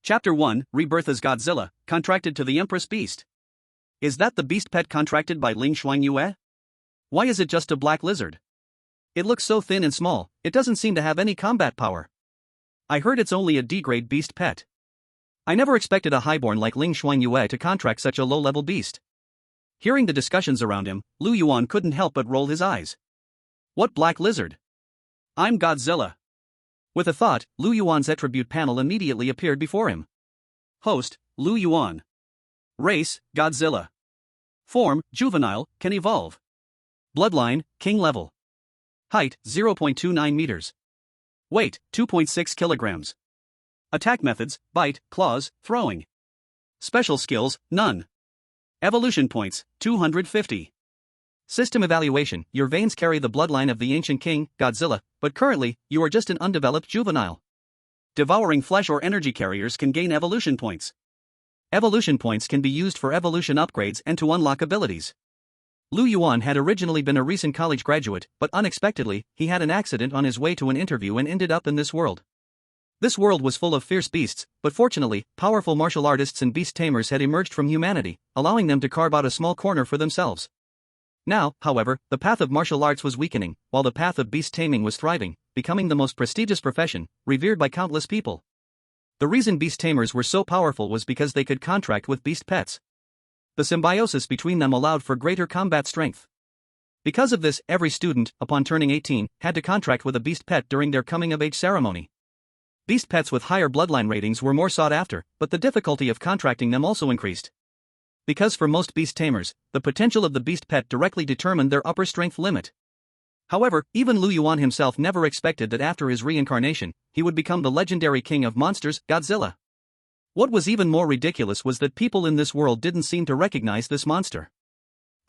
Chapter 1, Rebirth as Godzilla, contracted to the Empress Beast. Is that the beast pet contracted by Ling Shuangyue? Why is it just a black lizard? It looks so thin and small, it doesn't seem to have any combat power. I heard it's only a D-grade beast pet. I never expected a highborn like Ling Shuangyue to contract such a low-level beast. Hearing the discussions around him, Lu Yuan couldn't help but roll his eyes. What black lizard? I'm Godzilla. With a thought, Lu Yuan's attribute panel immediately appeared before him. Host, Lu Yuan. Race, Godzilla. Form, juvenile, can evolve. Bloodline, king level. Height, 0.29 meters. Weight, 2.6 kilograms. Attack methods, bite, claws, throwing. Special skills, none. Evolution points, 250. System evaluation, your veins carry the bloodline of the ancient king, Godzilla, but currently, you are just an undeveloped juvenile. Devouring flesh or energy carriers can gain evolution points. Evolution points can be used for evolution upgrades and to unlock abilities. Lu Yuan had originally been a recent college graduate, but unexpectedly, he had an accident on his way to an interview and ended up in this world. This world was full of fierce beasts, but fortunately, powerful martial artists and beast tamers had emerged from humanity, allowing them to carve out a small corner for themselves. Now, however, the path of martial arts was weakening, while the path of beast taming was thriving, becoming the most prestigious profession, revered by countless people. The reason beast tamers were so powerful was because they could contract with beast pets. The symbiosis between them allowed for greater combat strength. Because of this, every student, upon turning 18, had to contract with a beast pet during their coming-of-age ceremony. Beast pets with higher bloodline ratings were more sought after, but the difficulty of contracting them also increased. Because for most beast tamers, the potential of the beast pet directly determined their upper strength limit. However, even Lu Yuan himself never expected that after his reincarnation, he would become the legendary king of monsters, Godzilla. What was even more ridiculous was that people in this world didn't seem to recognize this monster.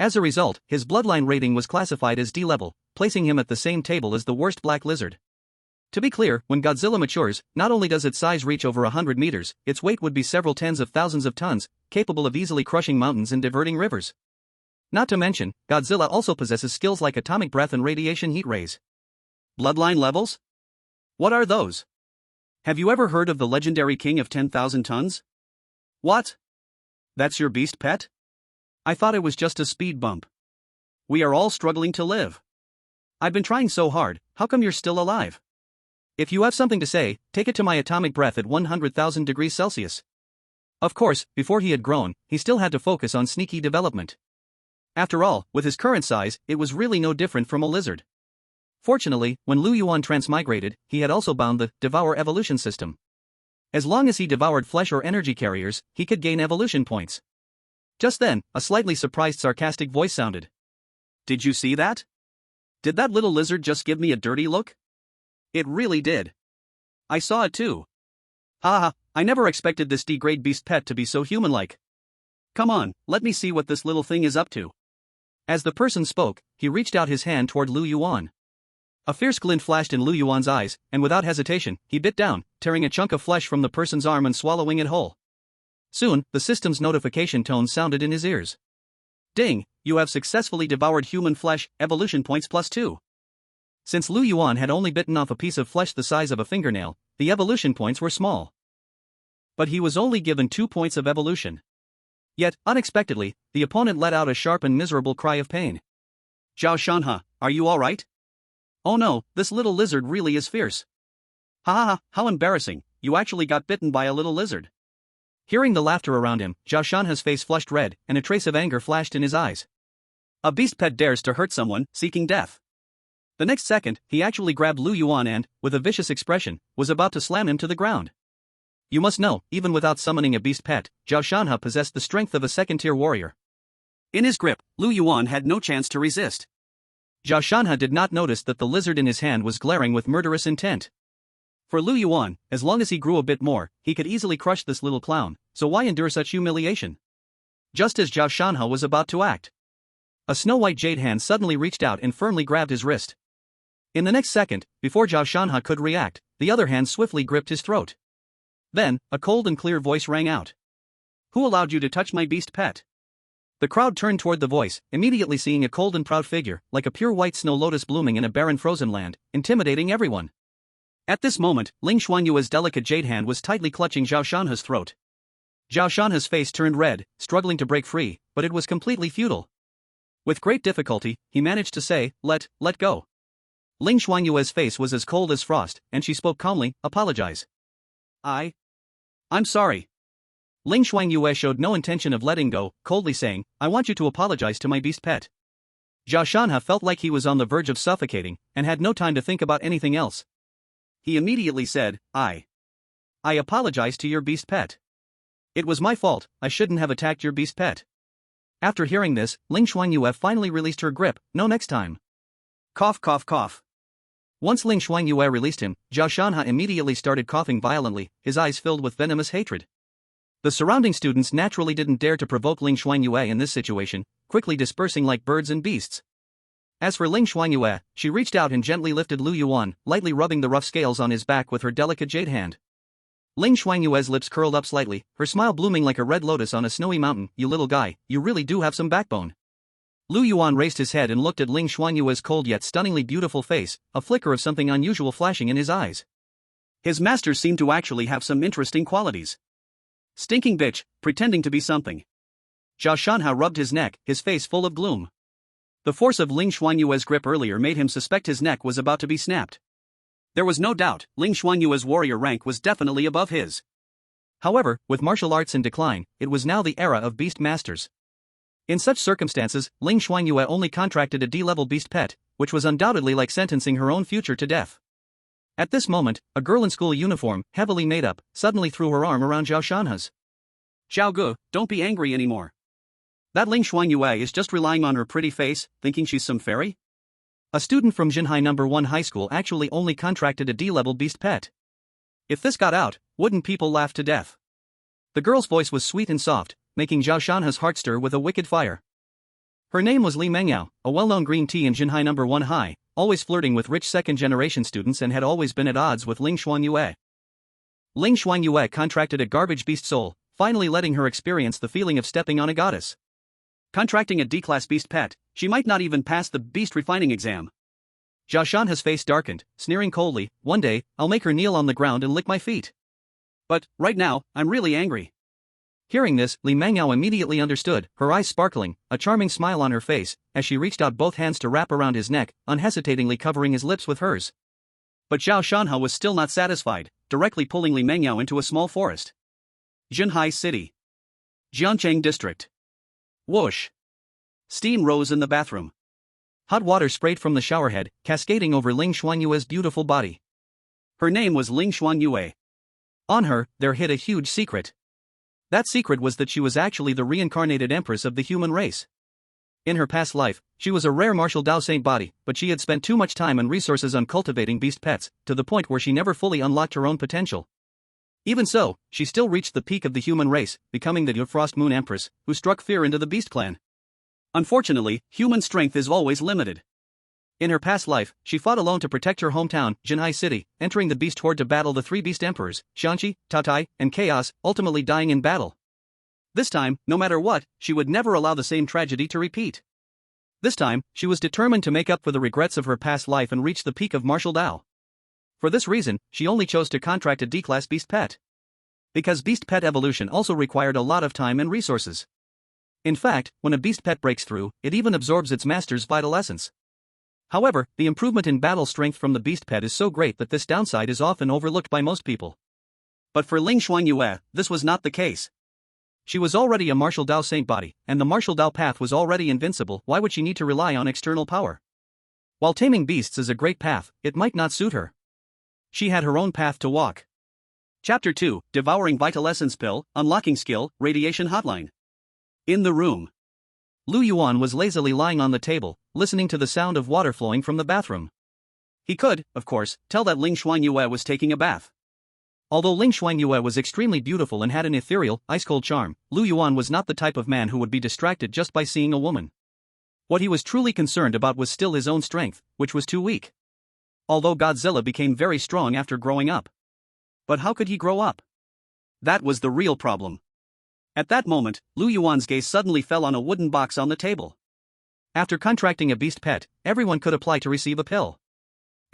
As a result, his bloodline rating was classified as D-level, placing him at the same table as the worst black lizard. To be clear, when Godzilla matures, not only does its size reach over 100 meters, its weight would be several tens of thousands of tons, capable of easily crushing mountains and diverting rivers. Not to mention, Godzilla also possesses skills like atomic breath and radiation heat rays. Bloodline levels? What are those? Have you ever heard of the legendary king of 10,000 tons? What? That's your beast pet? I thought it was just a speed bump. We are all struggling to live. I've been trying so hard, how come you're still alive? If you have something to say, take it to my atomic breath at 100,000 degrees Celsius. Of course, before he had grown, he still had to focus on sneaky development. After all, with his current size, it was really no different from a lizard. Fortunately, when Lu Yuan transmigrated, he had also bound the Devour evolution system. As long as he devoured flesh or energy carriers, he could gain evolution points. Just then, a slightly surprised sarcastic voice sounded. Did you see that? Did that little lizard just give me a dirty look? It really did. I saw it too. Haha, I never expected this D-grade beast pet to be so human-like. Come on, let me see what this little thing is up to. As the person spoke, he reached out his hand toward Lu Yuan. A fierce glint flashed in Lu Yuan's eyes, and without hesitation, he bit down, tearing a chunk of flesh from the person's arm and swallowing it whole. Soon, the system's notification tone sounded in his ears. Ding, you have successfully devoured human flesh, evolution points +2. Since Lu Yuan had only bitten off a piece of flesh the size of a fingernail, the evolution points were small. But he was only given 2 points of evolution. Yet, unexpectedly, the opponent let out a sharp and miserable cry of pain. Zhao Shanhe, are you alright? Oh no, this little lizard really is fierce. Ha ha ha, how embarrassing, you actually got bitten by a little lizard. Hearing the laughter around him, Zhao Shanhe's face flushed red, and a trace of anger flashed in his eyes. A beast pet dares to hurt someone, seeking death. The next second, he actually grabbed Lu Yuan and, with a vicious expression, was about to slam him to the ground. You must know, even without summoning a beast pet, Zhao Shanhe possessed the strength of a second-tier warrior. In his grip, Lu Yuan had no chance to resist. Zhao Shanhe did not notice that the lizard in his hand was glaring with murderous intent. For Lu Yuan, as long as he grew a bit more, he could easily crush this little clown, so why endure such humiliation? Just as Zhao Shanhe was about to act, a snow-white jade hand suddenly reached out and firmly grabbed his wrist. In the next second, before Zhao Shanhe could react, the other hand swiftly gripped his throat. Then, a cold and clear voice rang out. Who allowed you to touch my beast pet? The crowd turned toward the voice, immediately seeing a cold and proud figure, like a pure white snow lotus blooming in a barren frozen land, intimidating everyone. At this moment, Ling Shuangyue's delicate jade hand was tightly clutching Zhao Shanhe's throat. Zhao Shanhe's face turned red, struggling to break free, but it was completely futile. With great difficulty, he managed to say, let go. Ling Shuangyue's face was as cold as frost, and she spoke calmly, apologize. I'm sorry. Ling Shuangyue showed no intention of letting go, coldly saying, I want you to apologize to my beast pet. Zhao Shanhe felt like he was on the verge of suffocating, and had no time to think about anything else. He immediately said, I apologize to your beast pet. It was my fault, I shouldn't have attacked your beast pet. After hearing this, Ling Shuangyue finally released her grip, no next time. Cough cough cough. Once Ling Shuangyue released him, Zhao Shanhe immediately started coughing violently, his eyes filled with venomous hatred. The surrounding students naturally didn't dare to provoke Ling Shuangyue in this situation, quickly dispersing like birds and beasts. As for Ling Shuangyue, she reached out and gently lifted Lu Yuan, lightly rubbing the rough scales on his back with her delicate jade hand. Ling Shuangyue's lips curled up slightly, her smile blooming like a red lotus on a snowy mountain. You little guy, you really do have some backbone. Lu Yuan raised his head and looked at Ling Shuangyue's cold yet stunningly beautiful face, a flicker of something unusual flashing in his eyes. His master seemed to actually have some interesting qualities. Stinking bitch, pretending to be something. Zhao Shanhe rubbed his neck, his face full of gloom. The force of Ling Shuangyue's grip earlier made him suspect his neck was about to be snapped. There was no doubt, Ling Shuangyue's warrior rank was definitely above his. However, with martial arts in decline, it was now the era of beast masters. In such circumstances, Ling Shuangyue only contracted a D-level beast pet, which was undoubtedly like sentencing her own future to death. At this moment, a girl in school uniform, heavily made up, suddenly threw her arm around Zhao Shanhe's. Xiao Gu, don't be angry anymore. That Ling Shuangyue is just relying on her pretty face, thinking she's some fairy? A student from Jinhai No. 1 High School actually only contracted a D-level beast pet. If this got out, wouldn't people laugh to death? The girl's voice was sweet and soft, making Zhao Shanhe's heart stir with a wicked fire. Her name was Li Mengyao, a well-known green tea in Jinhai No. 1 High, always flirting with rich second-generation students and had always been at odds with Ling Shuangyue. Ling Shuangyue contracted a garbage beast soul, finally letting her experience the feeling of stepping on a goddess. Contracting a D-class beast pet, she might not even pass the beast refining exam. Zhao Shanhe's face darkened, sneering coldly, one day, I'll make her kneel on the ground and lick my feet. But, right now, I'm really angry. Hearing this, Li Mengyao immediately understood, her eyes sparkling, a charming smile on her face, as she reached out both hands to wrap around his neck, unhesitatingly covering his lips with hers. But Zhao Shanhe was still not satisfied, directly pulling Li Mengyao into a small forest. Jinhai City. Jiancheng District. Whoosh. Steam rose in the bathroom. Hot water sprayed from the showerhead, cascading over Ling Shuangyue's beautiful body. Her name was Ling Shuangyue. On her, there hid a huge secret. That secret was that she was actually the reincarnated empress of the human race. In her past life, she was a rare martial Dao Saint body, but she had spent too much time and resources on cultivating beast pets, to the point where she never fully unlocked her own potential. Even so, she still reached the peak of the human race, becoming the Frost Moon Empress, who struck fear into the beast clan. Unfortunately, human strength is always limited. In her past life, she fought alone to protect her hometown, Jinhai City, entering the beast horde to battle the three beast emperors, Shanxi, Taotai, and Chaos, ultimately dying in battle. This time, no matter what, she would never allow the same tragedy to repeat. This time, she was determined to make up for the regrets of her past life and reach the peak of martial Dao. For this reason, she only chose to contract a D-class beast pet. Because beast pet evolution also required a lot of time and resources. In fact, when a beast pet breaks through, it even absorbs its master's vital essence. However, the improvement in battle strength from the beast pet is so great that this downside is often overlooked by most people. But for Ling Shuangyue, this was not the case. She was already a martial Dao Saint body, and the martial Dao path was already invincible. Why would she need to rely on external power? While taming beasts is a great path, it might not suit her. She had her own path to walk. Chapter 2, Devouring Vital Essence Pill, Unlocking Skill, Radiation Hotline. In the room. Lu Yuan was lazily lying on the table, listening to the sound of water flowing from the bathroom. He could, of course, tell that Ling Shuangyue was taking a bath. Although Ling Shuangyue was extremely beautiful and had an ethereal, ice-cold charm, Lu Yuan was not the type of man who would be distracted just by seeing a woman. What he was truly concerned about was still his own strength, which was too weak. Although Godzilla became very strong after growing up. But how could he grow up? That was the real problem. At that moment, Lu Yuan's gaze suddenly fell on a wooden box on the table. After contracting a beast pet, everyone could apply to receive a pill.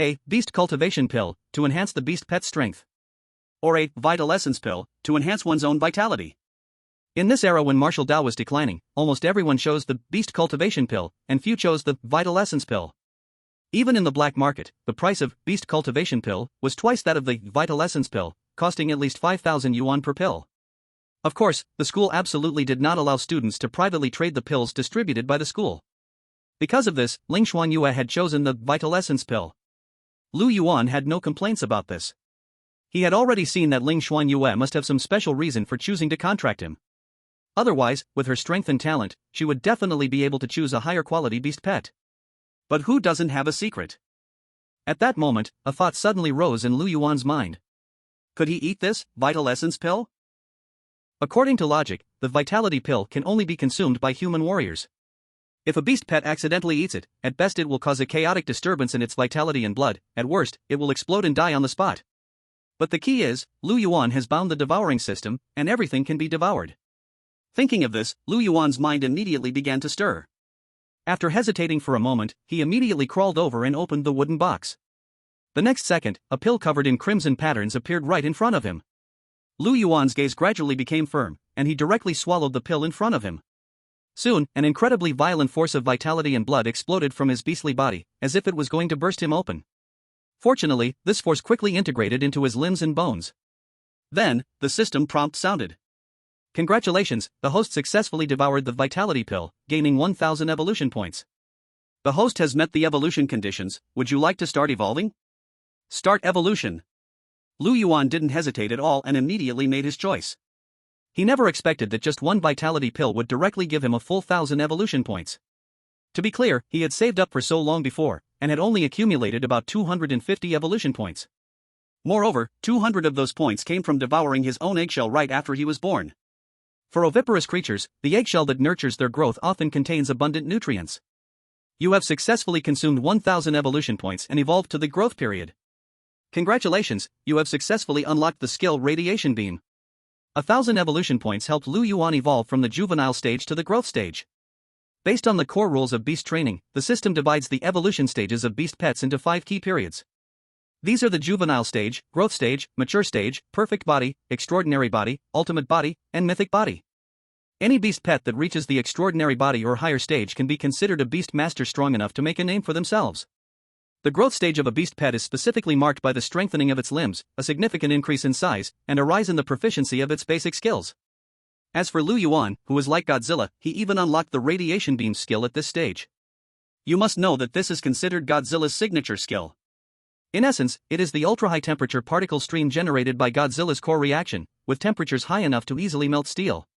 A. Beast cultivation pill, to enhance the beast pet's strength. Or a vital essence pill, to enhance one's own vitality. In this era when martial Dao was declining, almost everyone chose the beast cultivation pill, and few chose the vital essence pill. Even in the black market, the price of beast cultivation pill was twice that of the vital essence pill, costing at least 5,000 yuan per pill. Of course, the school absolutely did not allow students to privately trade the pills distributed by the school. Because of this, Ling Shuangyue had chosen the vital essence pill. Lu Yuan had no complaints about this. He had already seen that Ling Shuangyue must have some special reason for choosing to contract him. Otherwise, with her strength and talent, she would definitely be able to choose a higher quality beast pet. But who doesn't have a secret? At that moment, a thought suddenly rose in Lu Yuan's mind. Could he eat this vital essence pill? According to logic, the vitality pill can only be consumed by human warriors. If a beast pet accidentally eats it, at best it will cause a chaotic disturbance in its vitality and blood, at worst, it will explode and die on the spot. But the key is, Lu Yuan has bound the devouring system, and everything can be devoured. Thinking of this, Lu Yuan's mind immediately began to stir. After hesitating for a moment, he immediately crawled over and opened the wooden box. The next second, a pill covered in crimson patterns appeared right in front of him. Lu Yuan's gaze gradually became firm, and he directly swallowed the pill in front of him. Soon, an incredibly violent force of vitality and blood exploded from his beastly body, as if it was going to burst him open. Fortunately, this force quickly integrated into his limbs and bones. Then, the system prompt sounded. Congratulations, the host successfully devoured the vitality pill, gaining 1,000 evolution points. The host has met the evolution conditions. Would you like to start evolving? Start evolution. Lu Yuan didn't hesitate at all and immediately made his choice. He never expected that just one vitality pill would directly give him a full 1,000 evolution points. To be clear, he had saved up for so long before, and had only accumulated about 250 evolution points. Moreover, 200 of those points came from devouring his own eggshell right after he was born. For oviparous creatures, the eggshell that nurtures their growth often contains abundant nutrients. You have successfully consumed 1,000 evolution points and evolved to the growth period. Congratulations, you have successfully unlocked the skill Radiation Beam. 1,000 evolution points helped Lu Yuan evolve from the juvenile stage to the growth stage. Based on the core rules of beast training, the system divides the evolution stages of beast pets into 5 key periods. These are the juvenile stage, growth stage, mature stage, perfect body, extraordinary body, ultimate body, and mythic body. Any beast pet that reaches the extraordinary body or higher stage can be considered a beast master strong enough to make a name for themselves. The growth stage of a beast pet is specifically marked by the strengthening of its limbs, a significant increase in size, and a rise in the proficiency of its basic skills. As for Lu Yuan, who is like Godzilla, he even unlocked the Radiation Beam skill at this stage. You must know that this is considered Godzilla's signature skill. In essence, it is the ultra-high temperature particle stream generated by Godzilla's core reaction, with temperatures high enough to easily melt steel.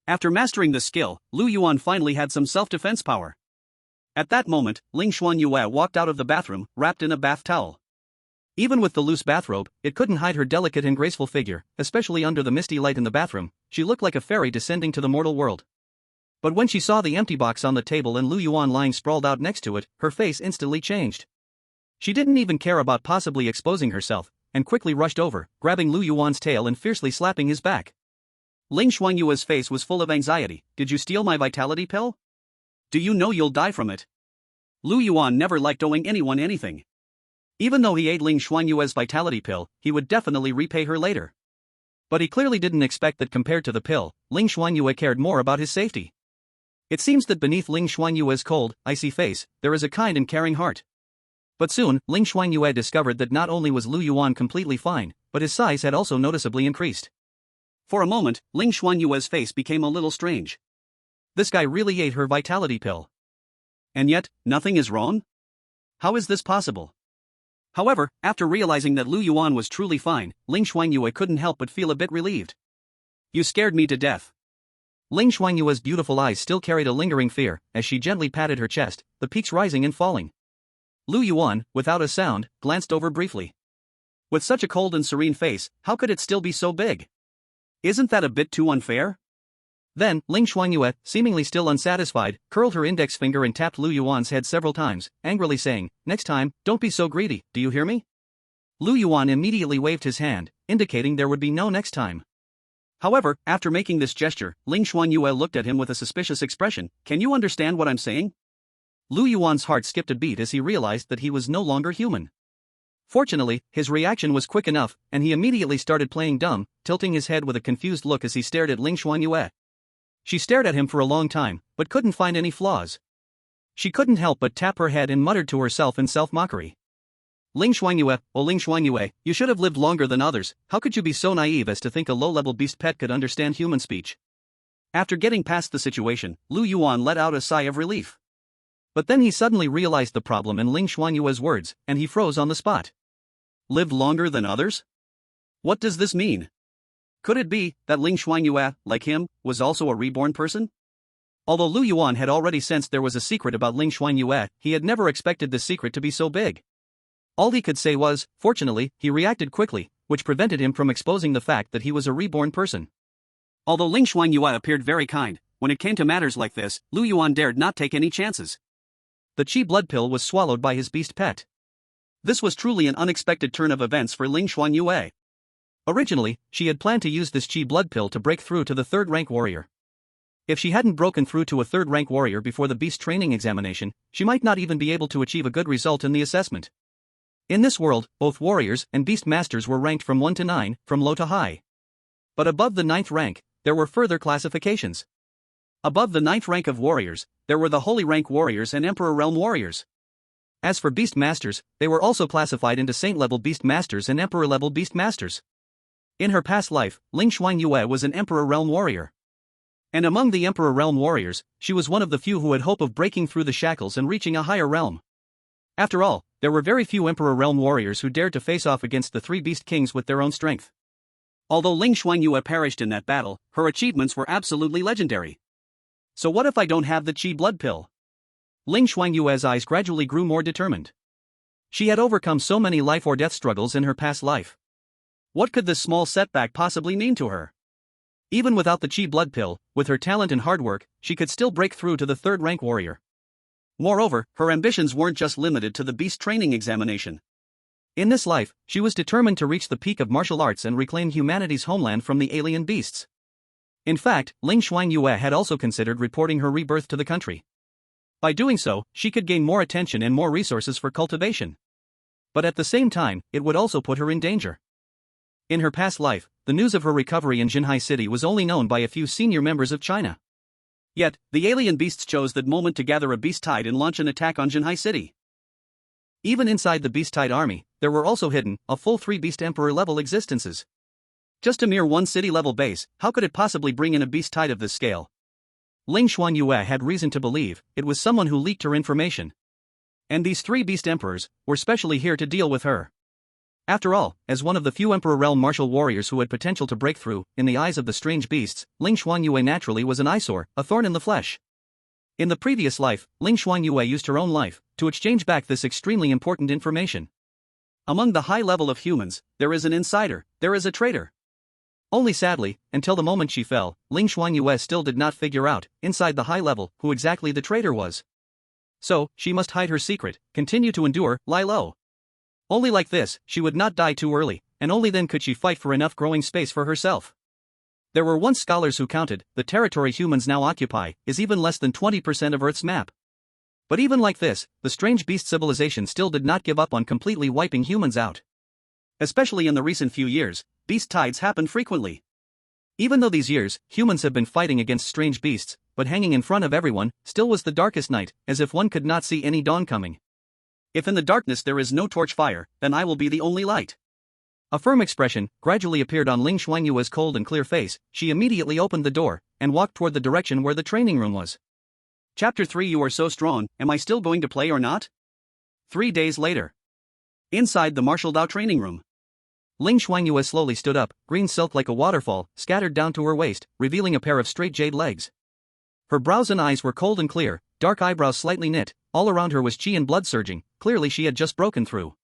After mastering the skill, Lu Yuan finally had some self-defense power. At that moment, Ling Shuangyue walked out of the bathroom, wrapped in a bath towel. Even with the loose bathrobe, it couldn't hide her delicate and graceful figure, especially under the misty light in the bathroom. She looked like a fairy descending to the mortal world. But when she saw the empty box on the table and Lu Yuan lying sprawled out next to it, her face instantly changed. She didn't even care about possibly exposing herself, and quickly rushed over, grabbing Lu Yuan's tail and fiercely slapping his back. Ling Shuangyue's face was full of anxiety. Did you steal my vitality pill? Do you know you'll die from it? Lu Yuan never liked owing anyone anything. Even though he ate Ling Shuangyue's vitality pill, he would definitely repay her later. But he clearly didn't expect that compared to the pill, Ling Shuangyue cared more about his safety. It seems that beneath Ling Shuangyue's cold, icy face, there is a kind and caring heart. But soon, Ling Shuangyue discovered that not only was Lu Yuan completely fine, but his size had also noticeably increased. For a moment, Ling Shuangyue's face became a little strange. This guy really ate her vitality pill. And yet, nothing is wrong? How is this possible? However, after realizing that Lu Yuan was truly fine, Ling Shuangyue couldn't help but feel a bit relieved. You scared me to death. Ling Shuangyue's beautiful eyes still carried a lingering fear, as she gently patted her chest, the peaks rising and falling. Lu Yuan, without a sound, glanced over briefly. With such a cold and serene face, how could it still be so big? Isn't that a bit too unfair? Then, Ling Shuangyue, seemingly still unsatisfied, curled her index finger and tapped Lu Yuan's head several times, angrily saying, "Next time, don't be so greedy, do you hear me?" Lu Yuan immediately waved his hand, indicating there would be no next time. However, after making this gesture, Ling Shuangyue looked at him with a suspicious expression. Can you understand what I'm saying? Lu Yuan's heart skipped a beat as he realized that he was no longer human. Fortunately, his reaction was quick enough, and he immediately started playing dumb, tilting his head with a confused look as he stared at Ling Shuangyue. She stared at him for a long time, but couldn't find any flaws. She couldn't help but tap her head and muttered to herself in self-mockery. Ling Shuangyue, oh Ling Shuangyue, you should have lived longer than others. How could you be so naive as to think a low-level beast pet could understand human speech? After getting past the situation, Lu Yuan let out a sigh of relief. But then he suddenly realized the problem in Ling Shuangyue's words, and he froze on the spot. Lived longer than others? What does this mean? Could it be that Ling Shuangyue, like him, was also a reborn person? Although Lu Yuan had already sensed there was a secret about Ling Shuangyue, he had never expected this secret to be so big. All he could say was, fortunately, he reacted quickly, which prevented him from exposing the fact that he was a reborn person. Although Ling Shuangyue appeared very kind, when it came to matters like this, Lu Yuan dared not take any chances. The Qi blood pill was swallowed by his beast pet. This was truly an unexpected turn of events for Ling Shuangyue. Originally, she had planned to use this Qi blood pill to break through to the third-rank warrior. If she hadn't broken through to a third-rank warrior before the beast training examination, she might not even be able to achieve a good result in the assessment. In this world, both warriors and beast masters were ranked from 1 to 9, from low to high. But above the 9th rank, there were further classifications. Above the 9th rank of warriors, there were the Holy Rank warriors and Emperor Realm warriors. As for beast masters, they were also classified into saint-level beast masters and emperor-level beast masters. In her past life, Ling Shuangyue was an Emperor Realm warrior. And among the Emperor Realm warriors, she was one of the few who had hope of breaking through the shackles and reaching a higher realm. After all, there were very few Emperor Realm warriors who dared to face off against the 3 beast kings with their own strength. Although Ling Shuangyue perished in that battle, her achievements were absolutely legendary. So what if I don't have the Qi blood pill? Ling Shuangyue's eyes gradually grew more determined. She had overcome so many life-or-death struggles in her past life. What could this small setback possibly mean to her? Even without the Qi blood pill, with her talent and hard work, she could still break through to the third-rank warrior. Moreover, her ambitions weren't just limited to the beast training examination. In this life, she was determined to reach the peak of martial arts and reclaim humanity's homeland from the alien beasts. In fact, Ling Shuangyue had also considered reporting her rebirth to the country. By doing so, she could gain more attention and more resources for cultivation. But at the same time, it would also put her in danger. In her past life, the news of her recovery in Jinhai City was only known by a few senior members of China. Yet, the alien beasts chose that moment to gather a beast tide and launch an attack on Jinhai City. Even inside the beast tide army, there were also hidden a full 3 beast emperor level existences. Just a mere 1 city level base, how could it possibly bring in a beast tide of this scale? Ling Shuangyue had reason to believe it was someone who leaked her information. And these 3 beast emperors were specially here to deal with her. After all, as one of the few Emperor Realm martial warriors who had potential to break through, in the eyes of the strange beasts, Ling Shuangyue naturally was an eyesore, a thorn in the flesh. In the previous life, Ling Shuangyue used her own life to exchange back this extremely important information. Among the high level of humans, there is an insider, there is a traitor. Only sadly, until the moment she fell, Ling Shuangyue still did not figure out, inside the high level, who exactly the traitor was. So, she must hide her secret, continue to endure, lie low. Only like this, she would not die too early, and only then could she fight for enough growing space for herself. There were once scholars who counted, the territory humans now occupy is even less than 20% of Earth's map. But even like this, the strange beast civilization still did not give up on completely wiping humans out. Especially in the recent few years, beast tides happened frequently. Even though these years, humans have been fighting against strange beasts, but hanging in front of everyone, still was the darkest night, as if one could not see any dawn coming. If in the darkness there is no torch fire, then I will be the only light. A firm expression gradually appeared on Ling Shuangyue's cold and clear face. She immediately opened the door and walked toward the direction where the training room was. Chapter 3. You are so strong, am I still going to play or not? 3 days later. Inside the Martial Dao training room. Ling Shuangyue slowly stood up, green silk like a waterfall, scattered down to her waist, revealing a pair of straight jade legs. Her brows and eyes were cold and clear, dark eyebrows slightly knit, all around her was qi and blood surging, clearly she had just broken through.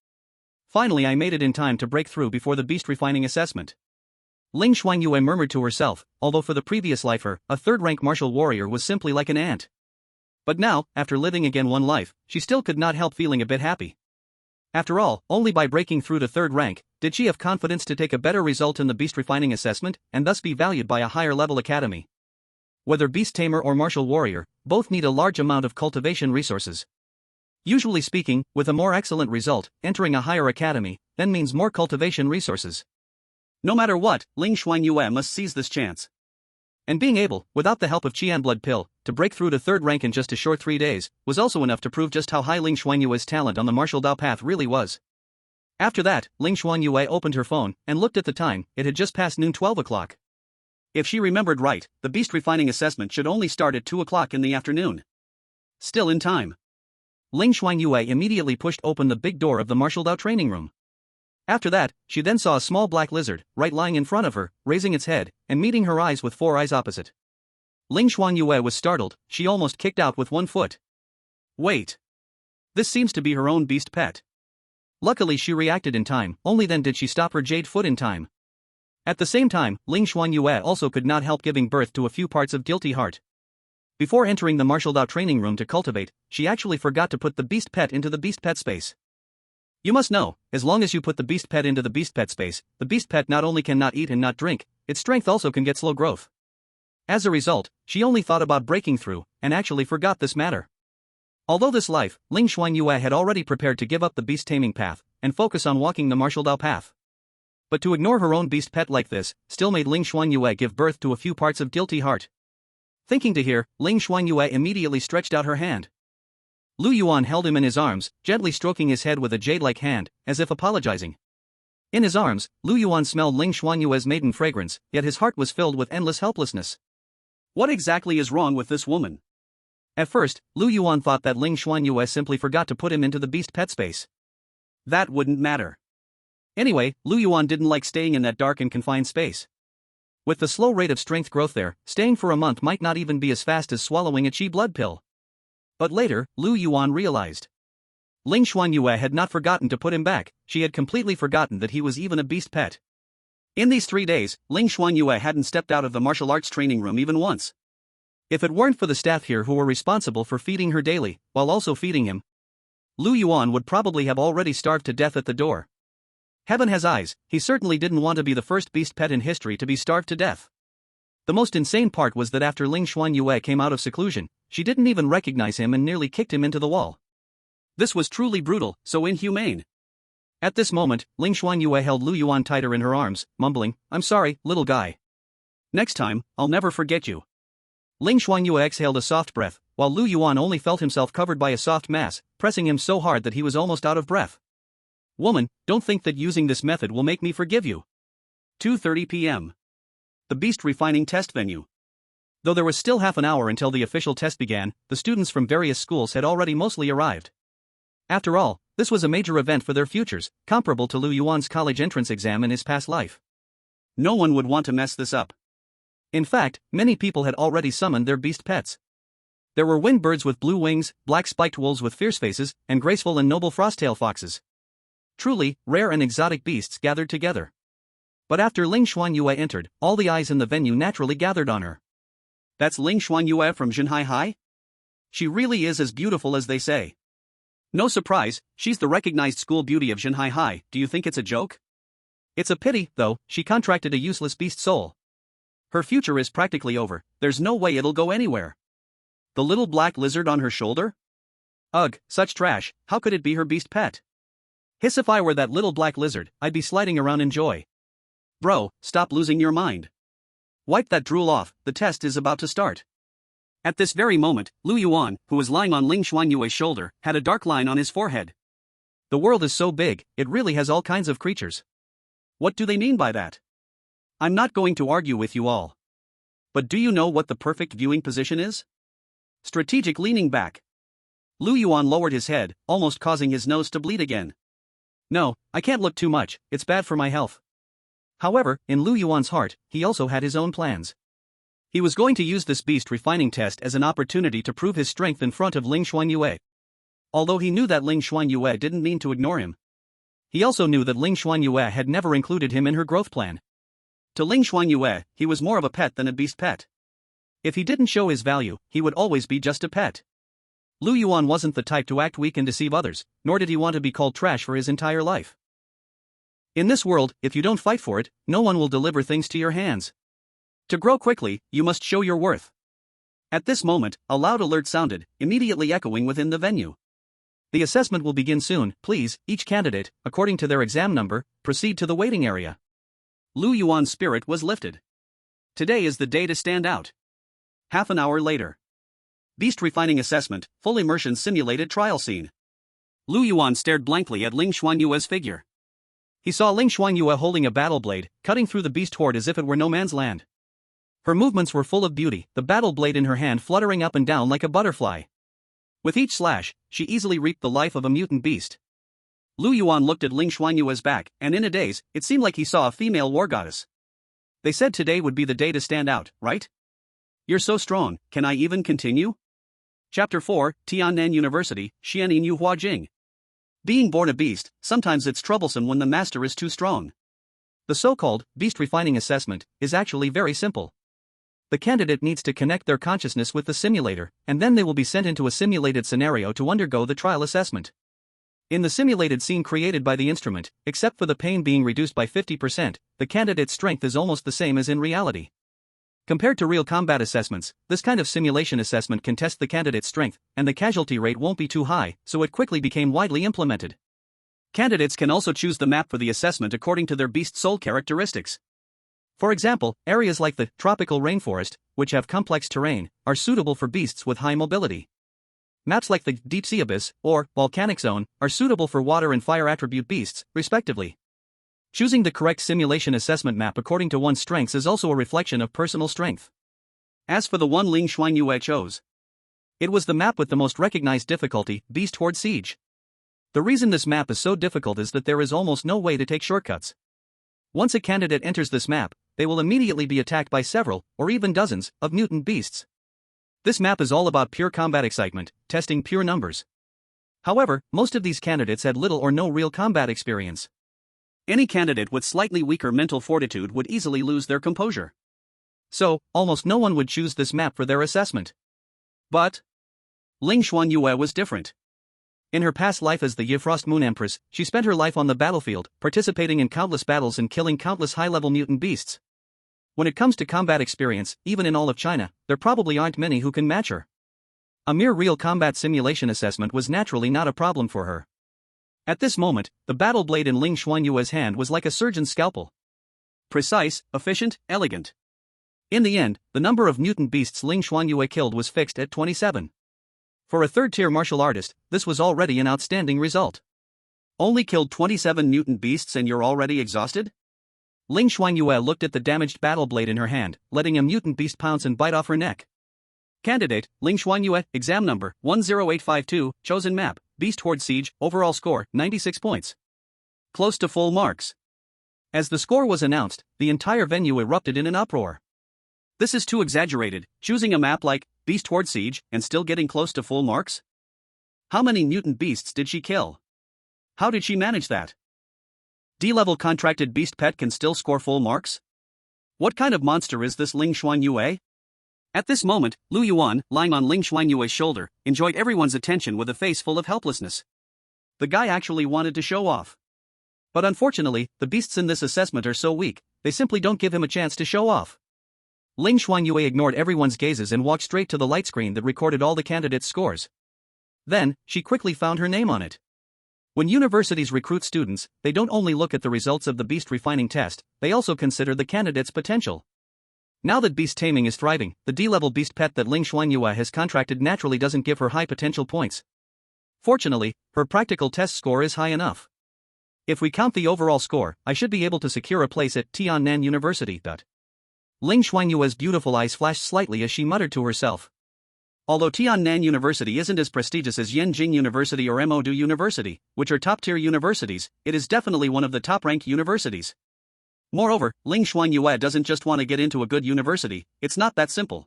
Finally I made it in time to break through before the beast refining assessment. Ling Shuangyue murmured to herself, although for the previous life her, a third-rank martial warrior was simply like an ant. But now, after living again one life, she still could not help feeling a bit happy. After all, only by breaking through to third rank, did she have confidence to take a better result in the beast refining assessment, and thus be valued by a higher level academy. Whether beast tamer or martial warrior, both need a large amount of cultivation resources. Usually speaking, with a more excellent result, entering a higher academy, then means more cultivation resources. No matter what, Ling Shuangyue must seize this chance. And being able, without the help of Qian blood pill, to break through to third rank in just a short 3 days, was also enough to prove just how high Ling Shuangyue's talent on the martial Dao path really was. After that, Ling Shuangyue opened her phone and looked at the time. It had just passed noon, 12 o'clock. If she remembered right, the beast refining assessment should only start at 2 o'clock in the afternoon. Still in time. Ling Shuangyue immediately pushed open the big door of the martial Dao training room. After that, she then saw a small black lizard, right lying in front of her, raising its head, and meeting her eyes with 4 eyes opposite. Ling Shuangyue was startled. She almost kicked out with 1 foot. Wait. This seems to be her own beast pet. Luckily she reacted in time, only then did she stop her jade foot in time. At the same time, Ling Shuangyue also could not help giving birth to a few parts of guilty heart. Before entering the martial Dao training room to cultivate, she actually forgot to put the beast pet into the beast pet space. You must know, as long as you put the beast pet into the beast pet space, the beast pet not only cannot eat and not drink, its strength also can get slow growth. As a result, she only thought about breaking through, and actually forgot this matter. Although this life, Ling Shuangyue had already prepared to give up the beast taming path, and focus on walking the martial Dao path. But to ignore her own beast pet like this, still made Ling Shuangyue give birth to a few parts of guilty heart. Thinking to hear, Ling Shuangyue immediately stretched out her hand. Lu Yuan held him in his arms, gently stroking his head with a jade-like hand, as if apologizing. In his arms, Lu Yuan smelled Ling Shuangyue's maiden fragrance, yet his heart was filled with endless helplessness. What exactly is wrong with this woman? At first, Lu Yuan thought that Ling Shuangyue simply forgot to put him into the beast pet space. That wouldn't matter. Anyway, Lu Yuan didn't like staying in that dark and confined space. With the slow rate of strength growth there, staying for a month might not even be as fast as swallowing a Qi blood pill. But later, Lu Yuan realized. Ling Shuangyue had not forgotten to put him back, she had completely forgotten that he was even a beast pet. In these 3 days, Ling Shuangyue hadn't stepped out of the martial arts training room even once. If it weren't for the staff here who were responsible for feeding her daily, while also feeding him, Lu Yuan would probably have already starved to death at the door. Heaven has eyes, he certainly didn't want to be the first beast pet in history to be starved to death. The most insane part was that after Ling Shuangyue came out of seclusion, she didn't even recognize him and nearly kicked him into the wall. This was truly brutal, so inhumane. At this moment, Ling Shuangyue held Lu Yuan tighter in her arms, mumbling, "I'm sorry, little guy. Next time, I'll never forget you." Ling Shuangyue exhaled a soft breath, while Lu Yuan only felt himself covered by a soft mass, pressing him so hard that he was almost out of breath. "Woman, don't think that using this method will make me forgive you." 2:30 p.m. The beast refining test venue. Though there was still half an hour until the official test began, the students from various schools had already mostly arrived. After all, this was a major event for their futures, comparable to Lu Yuan's college entrance exam in his past life. No one would want to mess this up. In fact, many people had already summoned their beast pets. There were winged birds with blue wings, black spiked wolves with fierce faces, and graceful and noble frosttail foxes. Truly, rare and exotic beasts gathered together. But after Ling Shuangyue entered, all the eyes in the venue naturally gathered on her. That's Ling Shuangyue from Jinhai High? She really is as beautiful as they say. No surprise, she's the recognized school beauty of Jinhai High. Do you think it's a joke? It's a pity, though, she contracted a useless beast soul. Her future is practically over, there's no way it'll go anywhere. The little black lizard on her shoulder? Ugh, such trash, how could it be her beast pet? Hiss, if I were that little black lizard, I'd be sliding around in joy. Bro, stop losing your mind. Wipe that drool off, the test is about to start. At this very moment, Lu Yuan, who was lying on Ling Shuangyue's shoulder, had a dark line on his forehead. The world is so big, it really has all kinds of creatures. What do they mean by that? I'm not going to argue with you all. But do you know what the perfect viewing position is? Strategic leaning back. Lu Yuan lowered his head, almost causing his nose to bleed again. No, I can't look too much, it's bad for my health. However, in Lu Yuan's heart, he also had his own plans. He was going to use this beast refining test as an opportunity to prove his strength in front of Ling Shuangyue. Although he knew that Ling Shuangyue didn't mean to ignore him. He also knew that Ling Shuangyue had never included him in her growth plan. To Ling Shuangyue, he was more of a pet than a beast pet. If he didn't show his value, he would always be just a pet. Lu Yuan wasn't the type to act weak and deceive others, nor did he want to be called trash for his entire life. In this world, if you don't fight for it, no one will deliver things to your hands. To grow quickly, you must show your worth. At this moment, a loud alert sounded, immediately echoing within the venue. The assessment will begin soon. Please, each candidate, according to their exam number, proceed to the waiting area. Lu Yuan's spirit was lifted. Today is the day to stand out. Half an hour later. Beast refining assessment, full immersion simulated trial scene. Lu Yuan stared blankly at Ling Shuangyue's figure. He saw Ling Shuangyue holding a battle blade, cutting through the beast horde as if it were no man's land. Her movements were full of beauty, the battle blade in her hand fluttering up and down like a butterfly. With each slash, she easily reaped the life of a mutant beast. Lu Yuan looked at Ling Shuangyue's back, and in a daze, it seemed like he saw a female war goddess. They said today would be the day to stand out, right? You're so strong, can I even continue? Chapter 4, Tiannan University, Xianin Yu Hua Jing. Being born a beast, sometimes it's troublesome when the master is too strong. The so-called beast refining assessment is actually very simple. The candidate needs to connect their consciousness with the simulator, and then they will be sent into a simulated scenario to undergo the trial assessment. In the simulated scene created by the instrument, except for the pain being reduced by 50%, the candidate's strength is almost the same as in reality. Compared to real combat assessments, this kind of simulation assessment can test the candidate's strength, and the casualty rate won't be too high, so it quickly became widely implemented. Candidates can also choose the map for the assessment according to their beast's soul characteristics. For example, areas like the tropical rainforest, which have complex terrain, are suitable for beasts with high mobility. Maps like the deep sea abyss or volcanic zone are suitable for water and fire attribute beasts, respectively. Choosing the correct simulation assessment map according to one's strengths is also a reflection of personal strength. As for the one Ling Shuangyue chose, it was the map with the most recognized difficulty, Beast Horde Siege. The reason this map is so difficult is that there is almost no way to take shortcuts. Once a candidate enters this map, they will immediately be attacked by several, or even dozens, of mutant beasts. This map is all about pure combat excitement, testing pure numbers. However, most of these candidates had little or no real combat experience. Any candidate with slightly weaker mental fortitude would easily lose their composure. So, almost no one would choose this map for their assessment. But Ling Shuangyue was different. In her past life as the Frost Moon Empress, she spent her life on the battlefield, participating in countless battles and killing countless high-level mutant beasts. When it comes to combat experience, even in all of China, there probably aren't many who can match her. A mere real combat simulation assessment was naturally not a problem for her. At this moment, the battle blade in Ling Shuangyue's hand was like a surgeon's scalpel. Precise, efficient, elegant. In the end, the number of mutant beasts Ling Shuangyue killed was fixed at 27. For a third-tier martial artist, this was already an outstanding result. Only killed 27 mutant beasts and you're already exhausted? Ling Shuangyue looked at the damaged battle blade in her hand, letting a mutant beast pounce and bite off her neck. Candidate, Ling Shuangyue, exam number, 10852, chosen map, Beast Horde Siege, overall score, 96 points. Close to full marks. As the score was announced, the entire venue erupted in an uproar. This is too exaggerated, choosing a map like Beast Horde Siege and still getting close to full marks? How many mutant beasts did she kill? How did she manage that? D-level contracted beast pet can still score full marks? What kind of monster is this Ling Shuangyue? At this moment, Lu Yuan, lying on Ling Shuangyue's shoulder, enjoyed everyone's attention with a face full of helplessness. The guy actually wanted to show off. But unfortunately, the beasts in this assessment are so weak, they simply don't give him a chance to show off. Ling Shuangyue ignored everyone's gazes and walked straight to the light screen that recorded all the candidates' scores. Then, she quickly found her name on it. When universities recruit students, they don't only look at the results of the beast refining test, they also consider the candidate's potential. Now that beast taming is thriving, the D-level beast pet that Ling Shuangyue has contracted naturally doesn't give her high potential points. Fortunately, her practical test score is high enough. If we count the overall score, I should be able to secure a place at Tiannan University. Ling Shuangyue's beautiful eyes flashed slightly as she muttered to herself. Although Tiannan University isn't as prestigious as Yenjing University or Modu University, which are top-tier universities, it is definitely one of the top-ranked universities. Moreover, Ling Shuangyue doesn't just want to get into a good university, it's not that simple.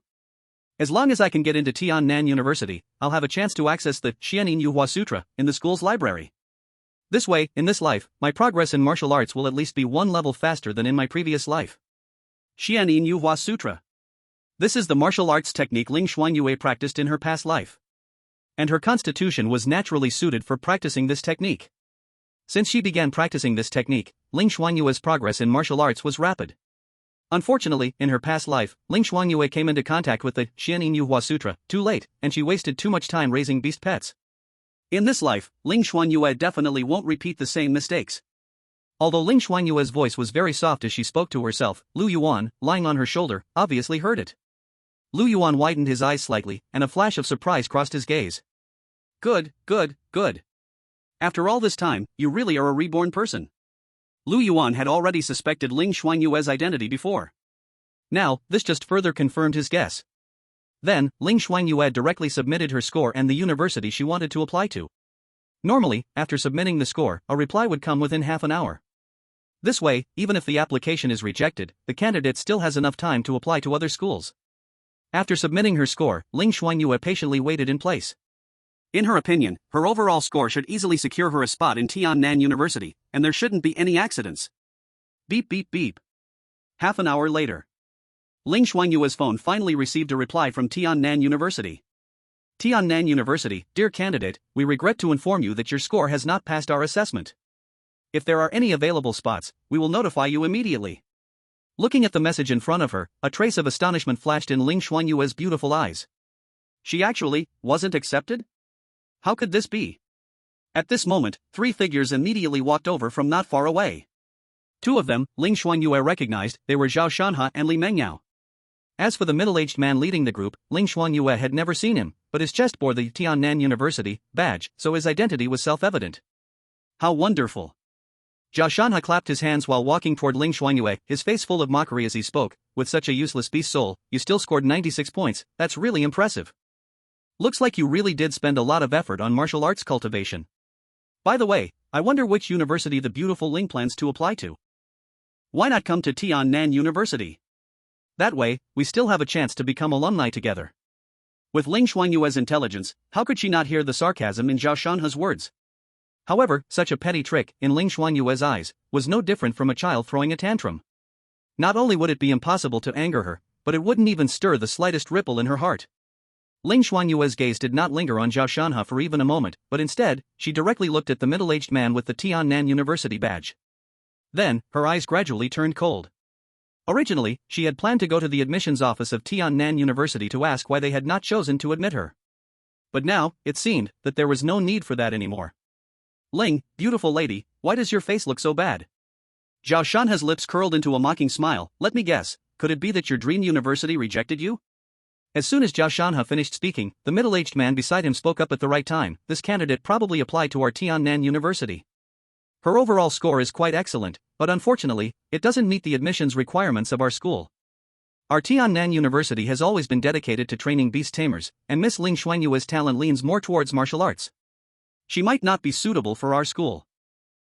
As long as I can get into Tiannan University, I'll have a chance to access the Xianin Yu Hua Sutra in the school's library. This way, in this life, my progress in martial arts will at least be one level faster than in my previous life. Xianin Yu Hua Sutra. This is the martial arts technique Ling Shuangyue practiced in her past life. And her constitution was naturally suited for practicing this technique. Since she began practicing this technique, Ling Shuangyue's progress in martial arts was rapid. Unfortunately, in her past life, Ling Shuangyue came into contact with the Xianin Yu Hua Sutra too late, and she wasted too much time raising beast pets. In this life, Ling Shuangyue definitely won't repeat the same mistakes. Although Ling Shuangyue's voice was very soft as she spoke to herself, Lu Yuan, lying on her shoulder, obviously heard it. Lu Yuan widened his eyes slightly, and a flash of surprise crossed his gaze. Good, good, good. After all this time, you really are a reborn person. Lu Yuan had already suspected Ling Shuangyue's identity before. Now, this just further confirmed his guess. Then, Ling Shuangyue directly submitted her score and the university she wanted to apply to. Normally, after submitting the score, a reply would come within half an hour. This way, even if the application is rejected, the candidate still has enough time to apply to other schools. After submitting her score, Ling Shuangyue patiently waited in place. In her opinion, her overall score should easily secure her a spot in Tiannan University, and there shouldn't be any accidents. Beep beep beep. Half an hour later. Ling Shuangyue's phone finally received a reply from Tiannan University. Tiannan University, dear candidate, we regret to inform you that your score has not passed our assessment. If there are any available spots, we will notify you immediately. Looking at the message in front of her, a trace of astonishment flashed in Ling Shuangyue's beautiful eyes. She actually wasn't accepted? How could this be? At this moment, three figures immediately walked over from not far away. Two of them, Ling Shuangyue recognized, they were Zhao Shanhe and Li Mengyao. As for the middle-aged man leading the group, Ling Shuangyue had never seen him, but his chest bore the Tiannan University badge, so his identity was self-evident. How wonderful! Zhao Shanhe clapped his hands while walking toward Ling Shuangyue, his face full of mockery as he spoke, with such a useless beast soul, you still scored 96 points, that's really impressive. Looks like you really did spend a lot of effort on martial arts cultivation. By the way, I wonder which university the beautiful Ling plans to apply to. Why not come to Tiannan University? That way, we still have a chance to become alumni together. With Ling Shuangyue's intelligence, how could she not hear the sarcasm in Zhao Shanhe's words? However, such a petty trick, in Ling Shuangyue's eyes, was no different from a child throwing a tantrum. Not only would it be impossible to anger her, but it wouldn't even stir the slightest ripple in her heart. Ling Shuangyue's gaze did not linger on Zhao Shanhe for even a moment, but instead, she directly looked at the middle-aged man with the Tiannan University badge. Then, her eyes gradually turned cold. Originally, she had planned to go to the admissions office of Tiannan University to ask why they had not chosen to admit her. But now, it seemed that there was no need for that anymore. Ling, beautiful lady, why does your face look so bad? Zhao Shanhe's lips curled into a mocking smile. Let me guess, could it be that your dream university rejected you? As soon as Zhao Shanhe finished speaking, the middle-aged man beside him spoke up at the right time. This candidate probably applied to our Tiannan University. Her overall score is quite excellent, but unfortunately, it doesn't meet the admissions requirements of our school. Our Tiannan University has always been dedicated to training beast tamers, and Miss Ling Shuangyue's talent leans more towards martial arts. She might not be suitable for our school.